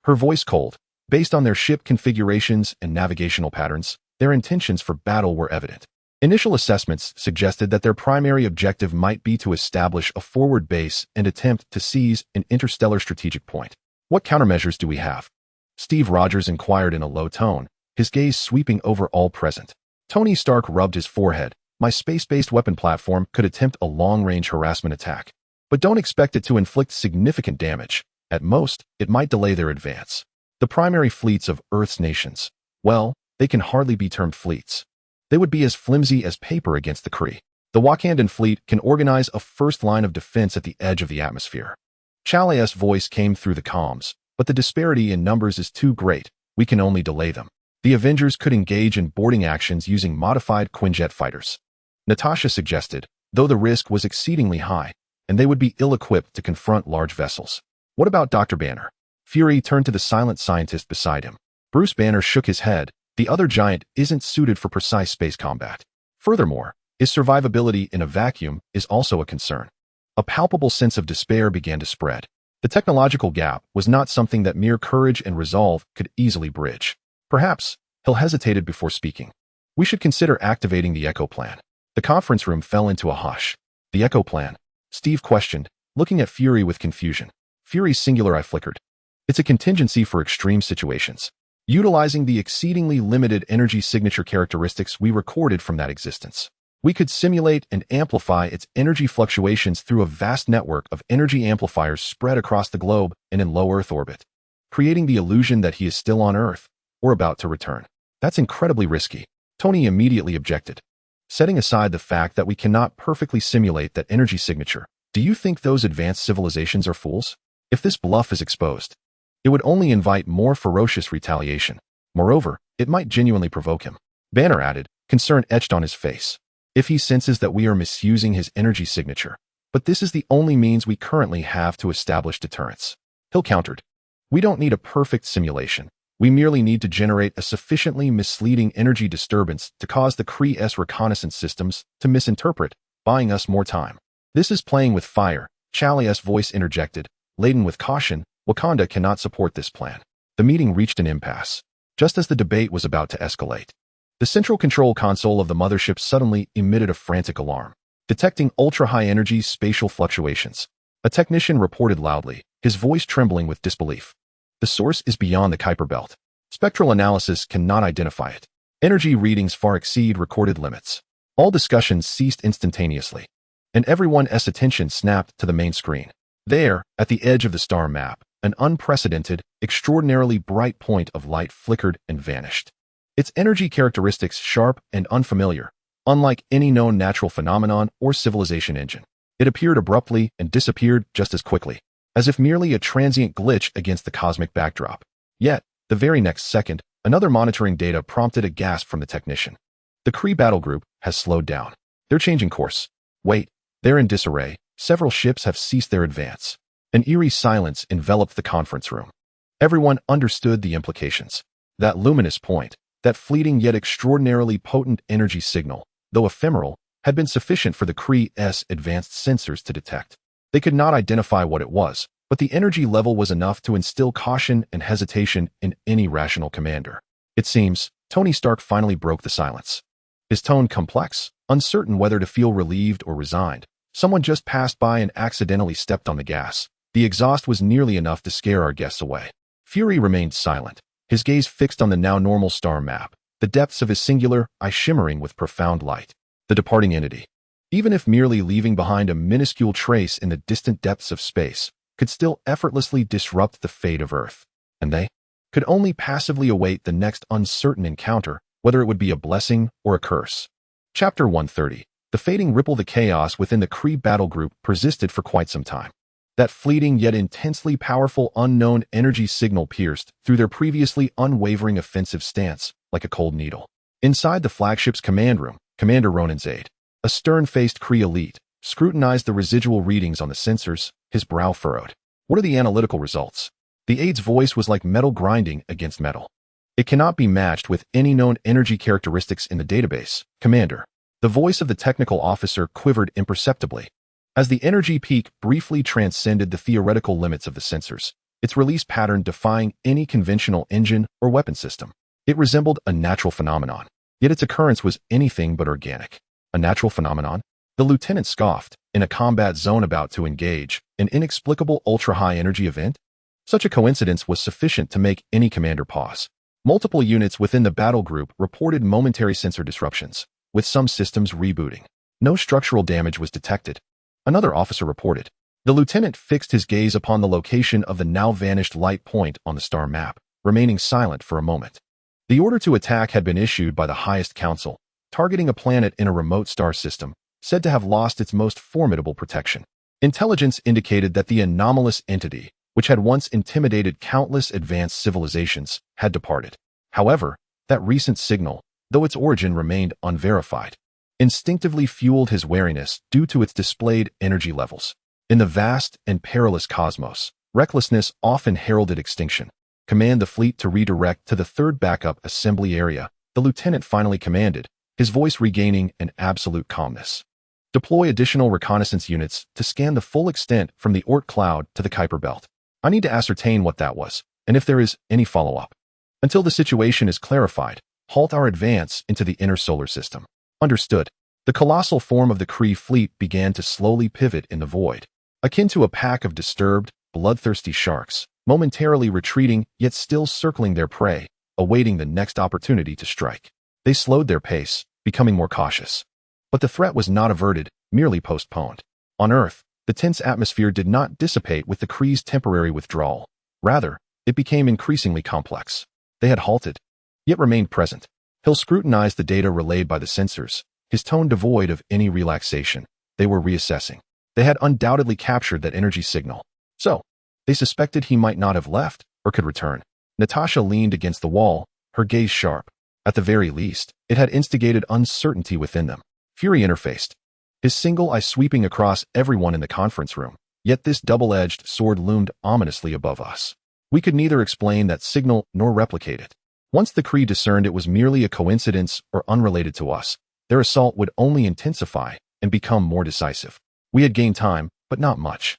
her voice cold. Based on their ship configurations and navigational patterns, their intentions for battle were evident. Initial assessments suggested that their primary objective might be to establish a forward base and attempt to seize an interstellar strategic point. What countermeasures do we have? Steve Rogers inquired in a low tone, his gaze sweeping over all present. Tony Stark rubbed his forehead. My space-based weapon platform could attempt a long-range harassment attack, but don't expect it to inflict significant damage. At most, it might delay their advance. The primary fleets of Earth's nations, well, they can hardly be termed fleets. They would be as flimsy as paper against the Kree. The Wakandan fleet can organize a first line of defense at the edge of the atmosphere. Chale's voice came through the comms, but the disparity in numbers is too great. We can only delay them. The Avengers could engage in boarding actions using modified Quinjet fighters, Natasha suggested, though the risk was exceedingly high, and they would be ill-equipped to confront large vessels. What about Dr. Banner? Fury turned to the silent scientist beside him. Bruce Banner shook his head. The other giant isn't suited for precise space combat. Furthermore, his survivability in a vacuum is also a concern. A palpable sense of despair began to spread. The technological gap was not something that mere courage and resolve could easily bridge. Perhaps, Hill hesitated before speaking. We should consider activating the Echo Plan. The conference room fell into a hush. The Echo Plan? Steve questioned, looking at Fury with confusion. Fury's singular eye flickered. It's a contingency for extreme situations, utilizing the exceedingly limited energy signature characteristics we recorded from that existence. We could simulate and amplify its energy fluctuations through a vast network of energy amplifiers spread across the globe and in low Earth orbit, creating the illusion that he is still on Earth or about to return. That's incredibly risky. Tony immediately objected. Setting aside the fact that we cannot perfectly simulate that energy signature, do you think those advanced civilizations are fools? If this bluff is exposed, it would only invite more ferocious retaliation. Moreover, it might genuinely provoke him. Banner added, concern etched on his face. If he senses that we are misusing his energy signature, but this is the only means we currently have to establish deterrence. Hill countered. We don't need a perfect simulation. We merely need to generate a sufficiently misleading energy disturbance to cause the Kree-S reconnaissance systems to misinterpret, buying us more time. This is playing with fire, Xiao-Han's voice interjected, laden with caution. Wakanda cannot support this plan. The meeting reached an impasse. Just as the debate was about to escalate, the central control console of the mothership suddenly emitted a frantic alarm, detecting ultra-high energy spatial fluctuations. A technician reported loudly, his voice trembling with disbelief. The source is beyond the Kuiper belt. Spectral analysis cannot identify it. Energy readings far exceed recorded limits. All discussions ceased instantaneously, and everyone's attention snapped to the main screen. There, at the edge of the star map, an unprecedented, extraordinarily bright point of light flickered and vanished. Its energy characteristics sharp and unfamiliar, unlike any known natural phenomenon or civilization engine. It appeared abruptly and disappeared just as quickly, as if merely a transient glitch against the cosmic backdrop. Yet, the very next second, another monitoring data prompted a gasp from the technician. The Kree battle group has slowed down. They're changing course. Wait, they're in disarray. Several ships have ceased their advance. An eerie silence enveloped the conference room. Everyone understood the implications. That luminous point, that fleeting yet extraordinarily potent energy signal, though ephemeral, had been sufficient for the Kree-S advanced sensors to detect. They could not identify what it was, but the energy level was enough to instill caution and hesitation in any rational commander. It seems, Tony Stark finally broke the silence. His tone complex, uncertain whether to feel relieved or resigned. Someone just passed by and accidentally stepped on the gas. The exhaust was nearly enough to scare our guests away. Fury remained silent, his gaze fixed on the now normal star map, the depths of his singular eye shimmering with profound light. The departing entity, even if merely leaving behind a minuscule trace in the distant depths of space, could still effortlessly disrupt the fate of Earth. And they could only passively await the next uncertain encounter, whether it would be a blessing or a curse. Chapter 130. The fading ripple. The chaos within the Kree battle group persisted for quite some time. That fleeting yet intensely powerful unknown energy signal pierced through their previously unwavering offensive stance like a cold needle. Inside the flagship's command room, Commander Ronan's aide, a stern-faced Kree elite, scrutinized the residual readings on the sensors, his brow furrowed. What are the analytical results? The aide's voice was like metal grinding against metal. It cannot be matched with any known energy characteristics in the database, Commander. The voice of the technical officer quivered imperceptibly. As the energy peak briefly transcended the theoretical limits of the sensors, its release pattern defying any conventional engine or weapon system. It resembled a natural phenomenon, yet its occurrence was anything but organic. A natural phenomenon? The lieutenant scoffed. In a combat zone about to engage, an inexplicable ultra-high energy event? Such a coincidence was sufficient to make any commander pause. Multiple units within the battle group reported momentary sensor disruptions, with some systems rebooting. No structural damage was detected. Another officer reported. The lieutenant fixed his gaze upon the location of the now-vanished light point on the star map, remaining silent for a moment. The order to attack had been issued by the highest council, targeting a planet in a remote star system, said to have lost its most formidable protection. Intelligence indicated that the anomalous entity, which had once intimidated countless advanced civilizations, had departed. However, that recent signal, though its origin remained unverified, instinctively fueled his wariness due to its displayed energy levels. In the vast and perilous cosmos, recklessness often heralded extinction. Command the fleet to redirect to the third backup assembly area, the lieutenant finally commanded, his voice regaining an absolute calmness. Deploy additional reconnaissance units to scan the full extent from the Oort cloud to the Kuiper belt. I need to ascertain what that was, and if there is any follow-up. Until the situation is clarified, halt our advance into the inner solar system. Understood. The colossal form of the Kree fleet began to slowly pivot in the void, akin to a pack of disturbed, bloodthirsty sharks, momentarily retreating yet still circling their prey, awaiting the next opportunity to strike. They slowed their pace, becoming more cautious. But the threat was not averted, merely postponed. On Earth, the tense atmosphere did not dissipate with the Kree's temporary withdrawal. Rather, it became increasingly complex. They had halted, yet remained present. He'll scrutinize the data relayed by the sensors, his tone devoid of any relaxation. They were reassessing. They had undoubtedly captured that energy signal. So, they suspected he might not have left or could return. Natasha leaned against the wall, her gaze sharp. At the very least, it had instigated uncertainty within them. Fury interfaced, his single eye sweeping across everyone in the conference room. Yet this double-edged sword loomed ominously above us. We could neither explain that signal nor replicate it. Once the Kree discerned it was merely a coincidence or unrelated to us, their assault would only intensify and become more decisive. We had gained time, but not much.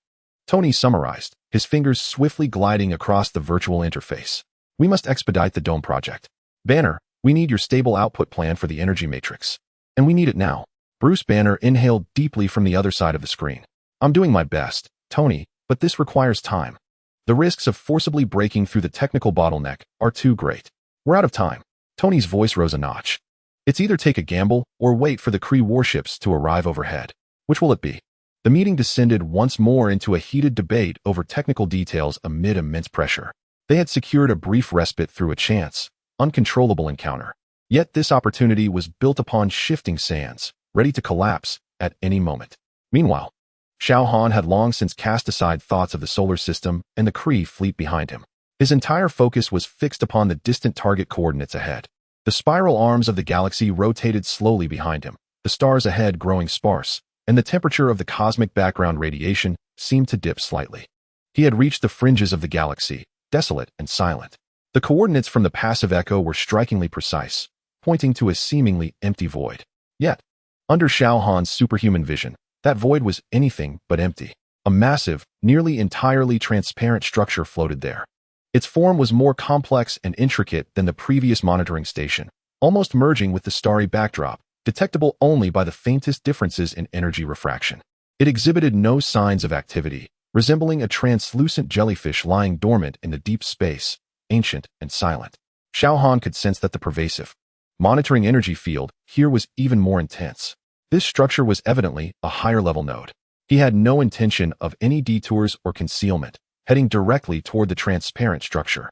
Tony summarized, his fingers swiftly gliding across the virtual interface. We must expedite the Dome project. Banner, we need your stable output plan for the energy matrix. And we need it now. Bruce Banner inhaled deeply from the other side of the screen. I'm doing my best, Tony, but this requires time. The risks of forcibly breaking through the technical bottleneck are too great. We're out of time. Tony's voice rose a notch. It's either take a gamble or wait for the Kree warships to arrive overhead. Which will it be? The meeting descended once more into a heated debate over technical details amid immense pressure. They had secured a brief respite through a chance, uncontrollable encounter. Yet this opportunity was built upon shifting sands, ready to collapse at any moment. Meanwhile, Xiao Han had long since cast aside thoughts of the solar system and the Kree fleet behind him. His entire focus was fixed upon the distant target coordinates ahead. The spiral arms of the galaxy rotated slowly behind him, the stars ahead growing sparse, and the temperature of the cosmic background radiation seemed to dip slightly. He had reached the fringes of the galaxy, desolate and silent. The coordinates from the passive echo were strikingly precise, pointing to a seemingly empty void. Yet, under Xiao Han's superhuman vision, that void was anything but empty. A massive, nearly entirely transparent structure floated there. Its form was more complex and intricate than the previous monitoring station, almost merging with the starry backdrop, detectable only by the faintest differences in energy refraction. It exhibited no signs of activity, resembling a translucent jellyfish lying dormant in the deep space, ancient and silent. Xiao Han could sense that the pervasive, monitoring energy field here was even more intense. This structure was evidently a higher-level node. He had no intention of any detours or concealment, heading directly toward the transparent structure.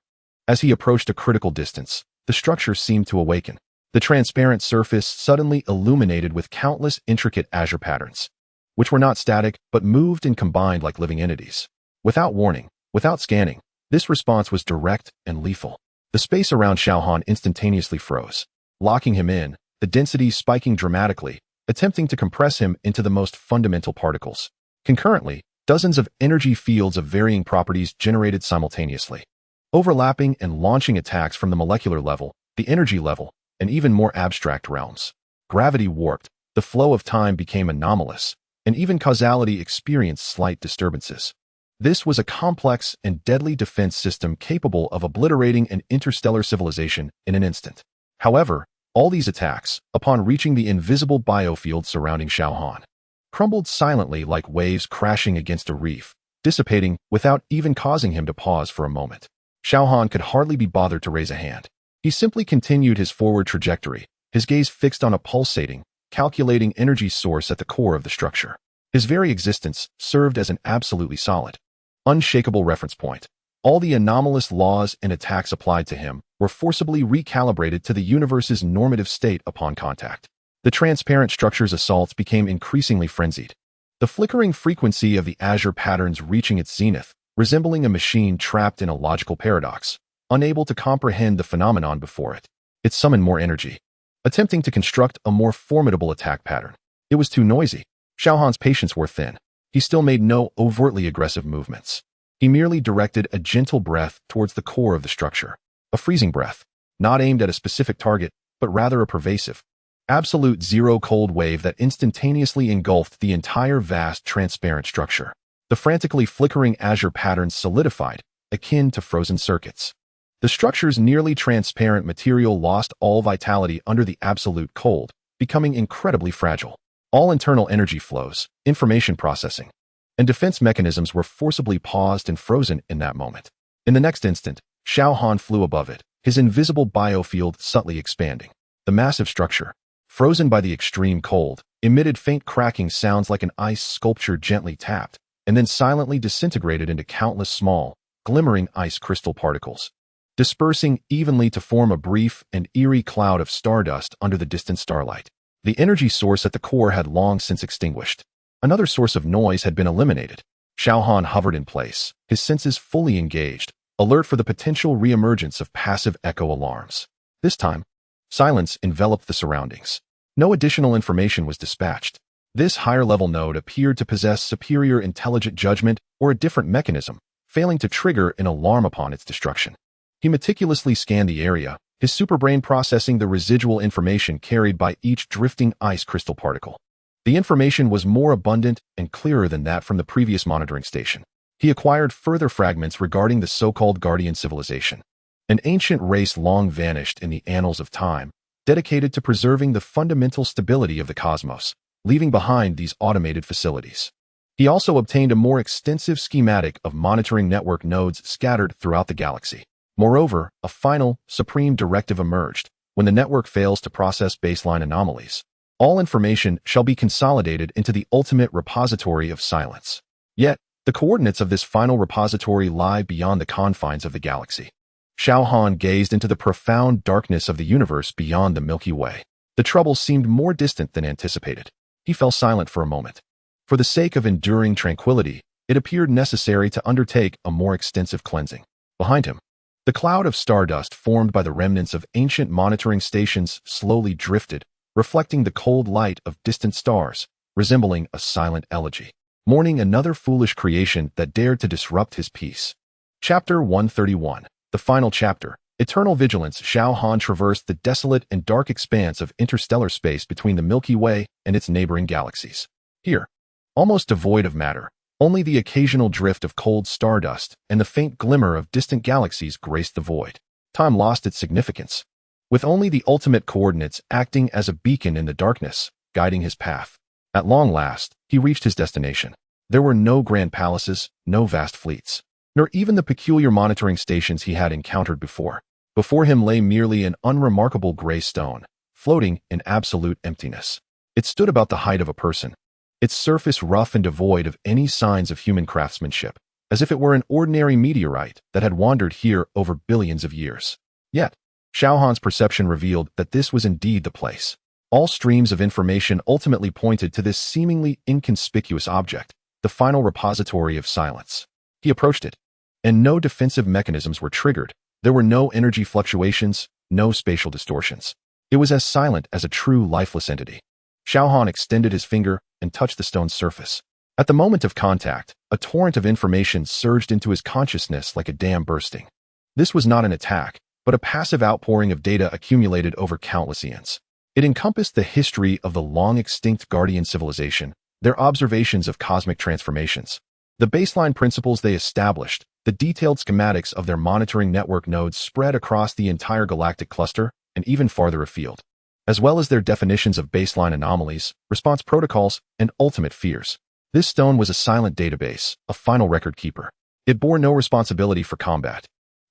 As he approached a critical distance, the structure seemed to awaken. The transparent surface suddenly illuminated with countless intricate azure patterns, which were not static but moved and combined like living entities. Without warning, without scanning, this response was direct and lethal. The space around Xiao Han instantaneously froze, locking him in, the density spiking dramatically, attempting to compress him into the most fundamental particles. Concurrently, dozens of energy fields of varying properties generated simultaneously, overlapping and launching attacks from the molecular level, the energy level, and even more abstract realms. Gravity warped, the flow of time became anomalous, and even causality experienced slight disturbances. This was a complex and deadly defense system capable of obliterating an interstellar civilization in an instant. However, all these attacks, upon reaching the invisible biofield surrounding Xiao Han, crumbled silently like waves crashing against a reef, dissipating without even causing him to pause for a moment. Xiao Han could hardly be bothered to raise a hand. He simply continued his forward trajectory, his gaze fixed on a pulsating, calculating energy source at the core of the structure. His very existence served as an absolutely solid, unshakable reference point. All the anomalous laws and attacks applied to him were forcibly recalibrated to the universe's normative state upon contact. The transparent structure's assaults became increasingly frenzied. The flickering frequency of the azure patterns reaching its zenith, resembling a machine trapped in a logical paradox, unable to comprehend the phenomenon before it. It summoned more energy, attempting to construct a more formidable attack pattern. It was too noisy. Xiao Han's patience wore thin. He still made no overtly aggressive movements. He merely directed a gentle breath towards the core of the structure. A freezing breath, not aimed at a specific target, but rather a pervasive, absolute zero cold wave that instantaneously engulfed the entire vast transparent structure. The frantically flickering azure patterns solidified, akin to frozen circuits. The structure's nearly transparent material lost all vitality under the absolute cold, becoming incredibly fragile. All internal energy flows, information processing, and defense mechanisms were forcibly paused and frozen in that moment. In the next instant, Xiao Han flew above it, his invisible biofield subtly expanding. The massive structure, frozen by the extreme cold, emitted faint cracking sounds like an ice sculpture gently tapped, and then silently disintegrated into countless small, glimmering ice crystal particles. dispersing evenly to form a brief and eerie cloud of stardust under the distant starlight. The energy source at the core had long since extinguished. Another source of noise had been eliminated. Xiao Han hovered in place, his senses fully engaged, alert for the potential reemergence of passive echo alarms. This time, silence enveloped the surroundings. No additional information was dispatched. This higher-level node appeared to possess superior intelligent judgment or a different mechanism, failing to trigger an alarm upon its destruction. He meticulously scanned the area, his superbrain processing the residual information carried by each drifting ice crystal particle. The information was more abundant and clearer than that from the previous monitoring station. He acquired further fragments regarding the so-called Guardian civilization, an ancient race long vanished in the annals of time, dedicated to preserving the fundamental stability of the cosmos, leaving behind these automated facilities. He also obtained a more extensive schematic of monitoring network nodes scattered throughout the galaxy. Moreover, a final, supreme directive emerged: when the network fails to process baseline anomalies, all information shall be consolidated into the ultimate repository of silence. Yet, the coordinates of this final repository lie beyond the confines of the galaxy. Xiao Han gazed into the profound darkness of the universe beyond the Milky Way. The trouble seemed more distant than anticipated. He fell silent for a moment. For the sake of enduring tranquility, it appeared necessary to undertake a more extensive cleansing. Behind him, the cloud of stardust formed by the remnants of ancient monitoring stations slowly drifted, reflecting the cold light of distant stars, resembling a silent elegy, mourning another foolish creation that dared to disrupt his peace. Chapter 131. The final chapter. Eternal vigilance. Xiao Han traversed the desolate and dark expanse of interstellar space between the Milky Way and its neighboring galaxies. Here, almost devoid of matter, only the occasional drift of cold stardust and the faint glimmer of distant galaxies graced the void. Time lost its significance, with only the ultimate coordinates acting as a beacon in the darkness, guiding his path. At long last, he reached his destination. There were no grand palaces, no vast fleets, nor even the peculiar monitoring stations he had encountered before. Before him lay merely an unremarkable gray stone, floating in absolute emptiness. It stood about the height of a person, its surface rough and devoid of any signs of human craftsmanship, as if it were an ordinary meteorite that had wandered here over billions of years. Yet, Xiao Han's perception revealed that this was indeed the place. All streams of information ultimately pointed to this seemingly inconspicuous object, the final repository of silence. He approached it, and no defensive mechanisms were triggered. There were no energy fluctuations, no spatial distortions. It was as silent as a true lifeless entity. Xiao Han extended his finger and touched the stone's surface. At the moment of contact, a torrent of information surged into his consciousness like a dam bursting. This was not an attack, but a passive outpouring of data accumulated over countless eons. It encompassed the history of the long-extinct Guardian civilization, their observations of cosmic transformations, the baseline principles they established, the detailed schematics of their monitoring network nodes spread across the entire galactic cluster and even farther afield, as well as their definitions of baseline anomalies, response protocols, and ultimate fears. This stone was a silent database, a final record keeper. It bore no responsibility for combat,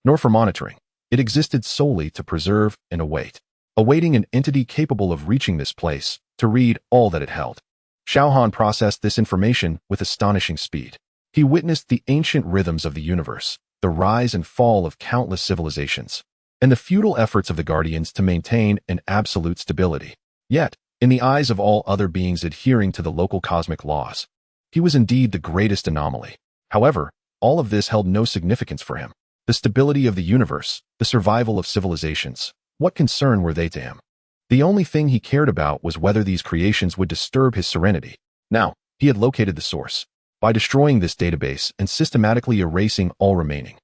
nor for monitoring. It existed solely to preserve and awaiting an entity capable of reaching this place to read all that it held. Xiao Han processed this information with astonishing speed. He witnessed the ancient rhythms of the universe, the rise and fall of countless civilizations, and the futile efforts of the Guardians to maintain an absolute stability. Yet, in the eyes of all other beings adhering to the local cosmic laws, he was indeed the greatest anomaly. However, all of this held no significance for him. The stability of the universe, the survival of civilizations, what concern were they to him? The only thing he cared about was whether these creations would disturb his serenity. Now, he had located the source. By destroying this database and systematically erasing all remaining,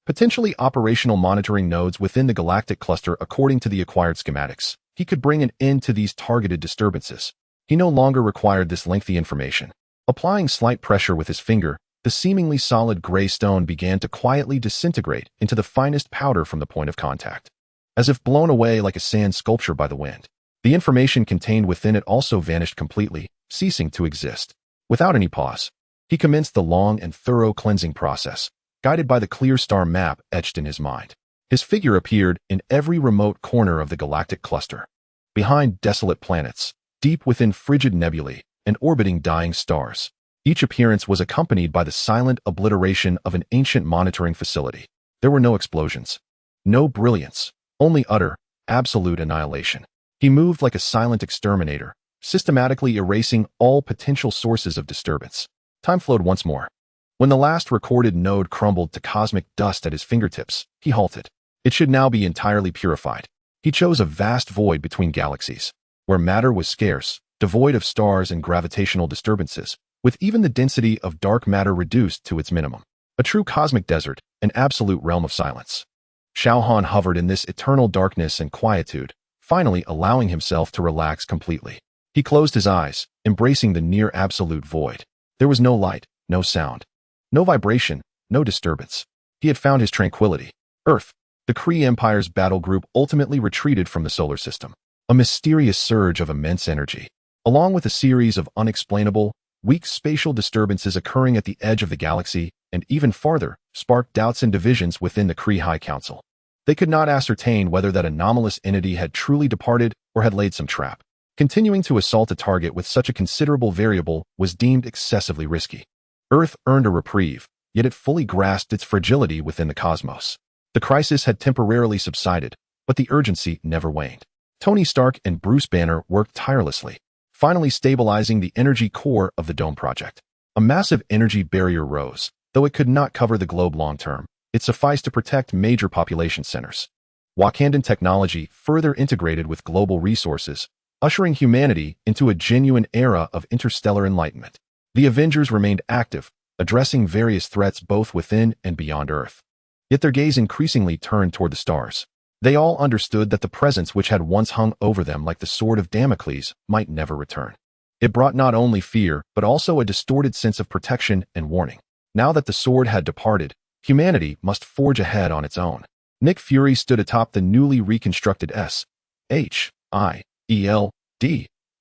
potentially operational monitoring nodes within the galactic cluster according to the acquired schematics, he could bring an end to these targeted disturbances. He no longer required this lengthy information. Applying slight pressure with his finger, the seemingly solid gray stone began to quietly disintegrate into the finest powder from the point of contact. As if blown away like a sand sculpture by the wind, the information contained within it also vanished completely, ceasing to exist. Without any pause, he commenced the long and thorough cleansing process, guided by the clear star map etched in his mind. His figure appeared in every remote corner of the galactic cluster, behind desolate planets, deep within frigid nebulae, and orbiting dying stars. Each appearance was accompanied by the silent obliteration of an ancient monitoring facility. There were no explosions, No brilliance, only utter, absolute annihilation. He moved like a silent exterminator, systematically erasing all potential sources of disturbance. Time flowed once more. When the last recorded node crumbled to cosmic dust at his fingertips, he halted. It should now be entirely purified. He chose a vast void between galaxies, where matter was scarce, devoid of stars and gravitational disturbances, with even the density of dark matter reduced to its minimum. A true cosmic desert, an absolute realm of silence. Xiao Han hovered in this eternal darkness and quietude, finally allowing himself to relax completely. He closed his eyes, embracing the near absolute void. There was no light, no sound, no vibration, no disturbance. He had found his tranquility. Earth, the Kree Empire's battle group, ultimately retreated from the solar system. A mysterious surge of immense energy, along with a series of unexplainable, weak spatial disturbances occurring at the edge of the galaxy, and even farther, sparked doubts and divisions within the Kree High Council. They could not ascertain whether that anomalous entity had truly departed or had laid some trap. Continuing to assault a target with such a considerable variable was deemed excessively risky. Earth earned a reprieve, yet it fully grasped its fragility within the cosmos. The crisis had temporarily subsided, but the urgency never waned. Tony Stark and Bruce Banner worked tirelessly, finally stabilizing the energy core of the Dome project. A massive energy barrier rose, though it could not cover the globe long-term. It sufficed to protect major population centers. Wakandan technology further integrated with global resources, ushering humanity into a genuine era of interstellar enlightenment. The Avengers remained active, addressing various threats both within and beyond Earth. Yet their gaze increasingly turned toward the stars. They all understood that the presence which had once hung over them like the sword of Damocles might never return. It brought not only fear, but also a distorted sense of protection and warning. Now that the sword had departed, humanity must forge ahead on its own. Nick Fury stood atop the newly reconstructed S.H.I.E.L.D.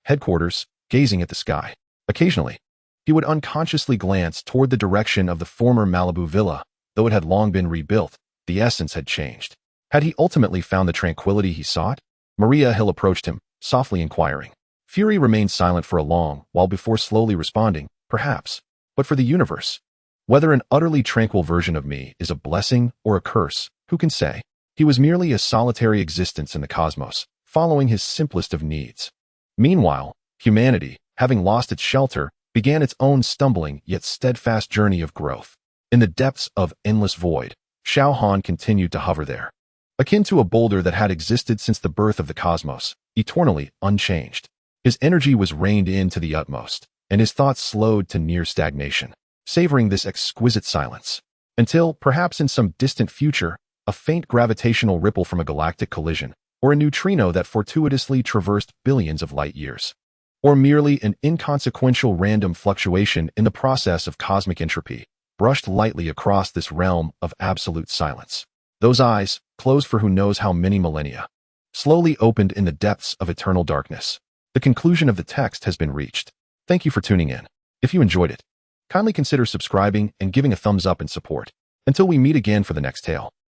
headquarters, gazing at the sky. Occasionally, he would unconsciously glance toward the direction of the former Malibu villa. Though it had long been rebuilt, the essence had changed. Had he ultimately found the tranquility he sought? Maria Hill approached him, softly inquiring. Fury remained silent for a long while before slowly responding, perhaps, but for the universe. Whether an utterly tranquil version of me is a blessing or a curse, who can say? He was merely a solitary existence in the cosmos, following his simplest of needs. Meanwhile, humanity, having lost its shelter, began its own stumbling yet steadfast journey of growth. In the depths of endless void, Xiao Han continued to hover there, akin to a boulder that had existed since the birth of the cosmos, eternally unchanged. His energy was reined in to the utmost, and his thoughts slowed to near stagnation, savoring this exquisite silence. Until, perhaps in some distant future, a faint gravitational ripple from a galactic collision, or a neutrino that fortuitously traversed billions of light years, or merely an inconsequential random fluctuation in the process of cosmic entropy, brushed lightly across this realm of absolute silence. Those eyes, closed for who knows how many millennia, slowly opened in the depths of eternal darkness. The conclusion of the text has been reached. Thank you for tuning in. If you enjoyed it, kindly consider subscribing and giving a thumbs up in support. Until we meet again for the next tale.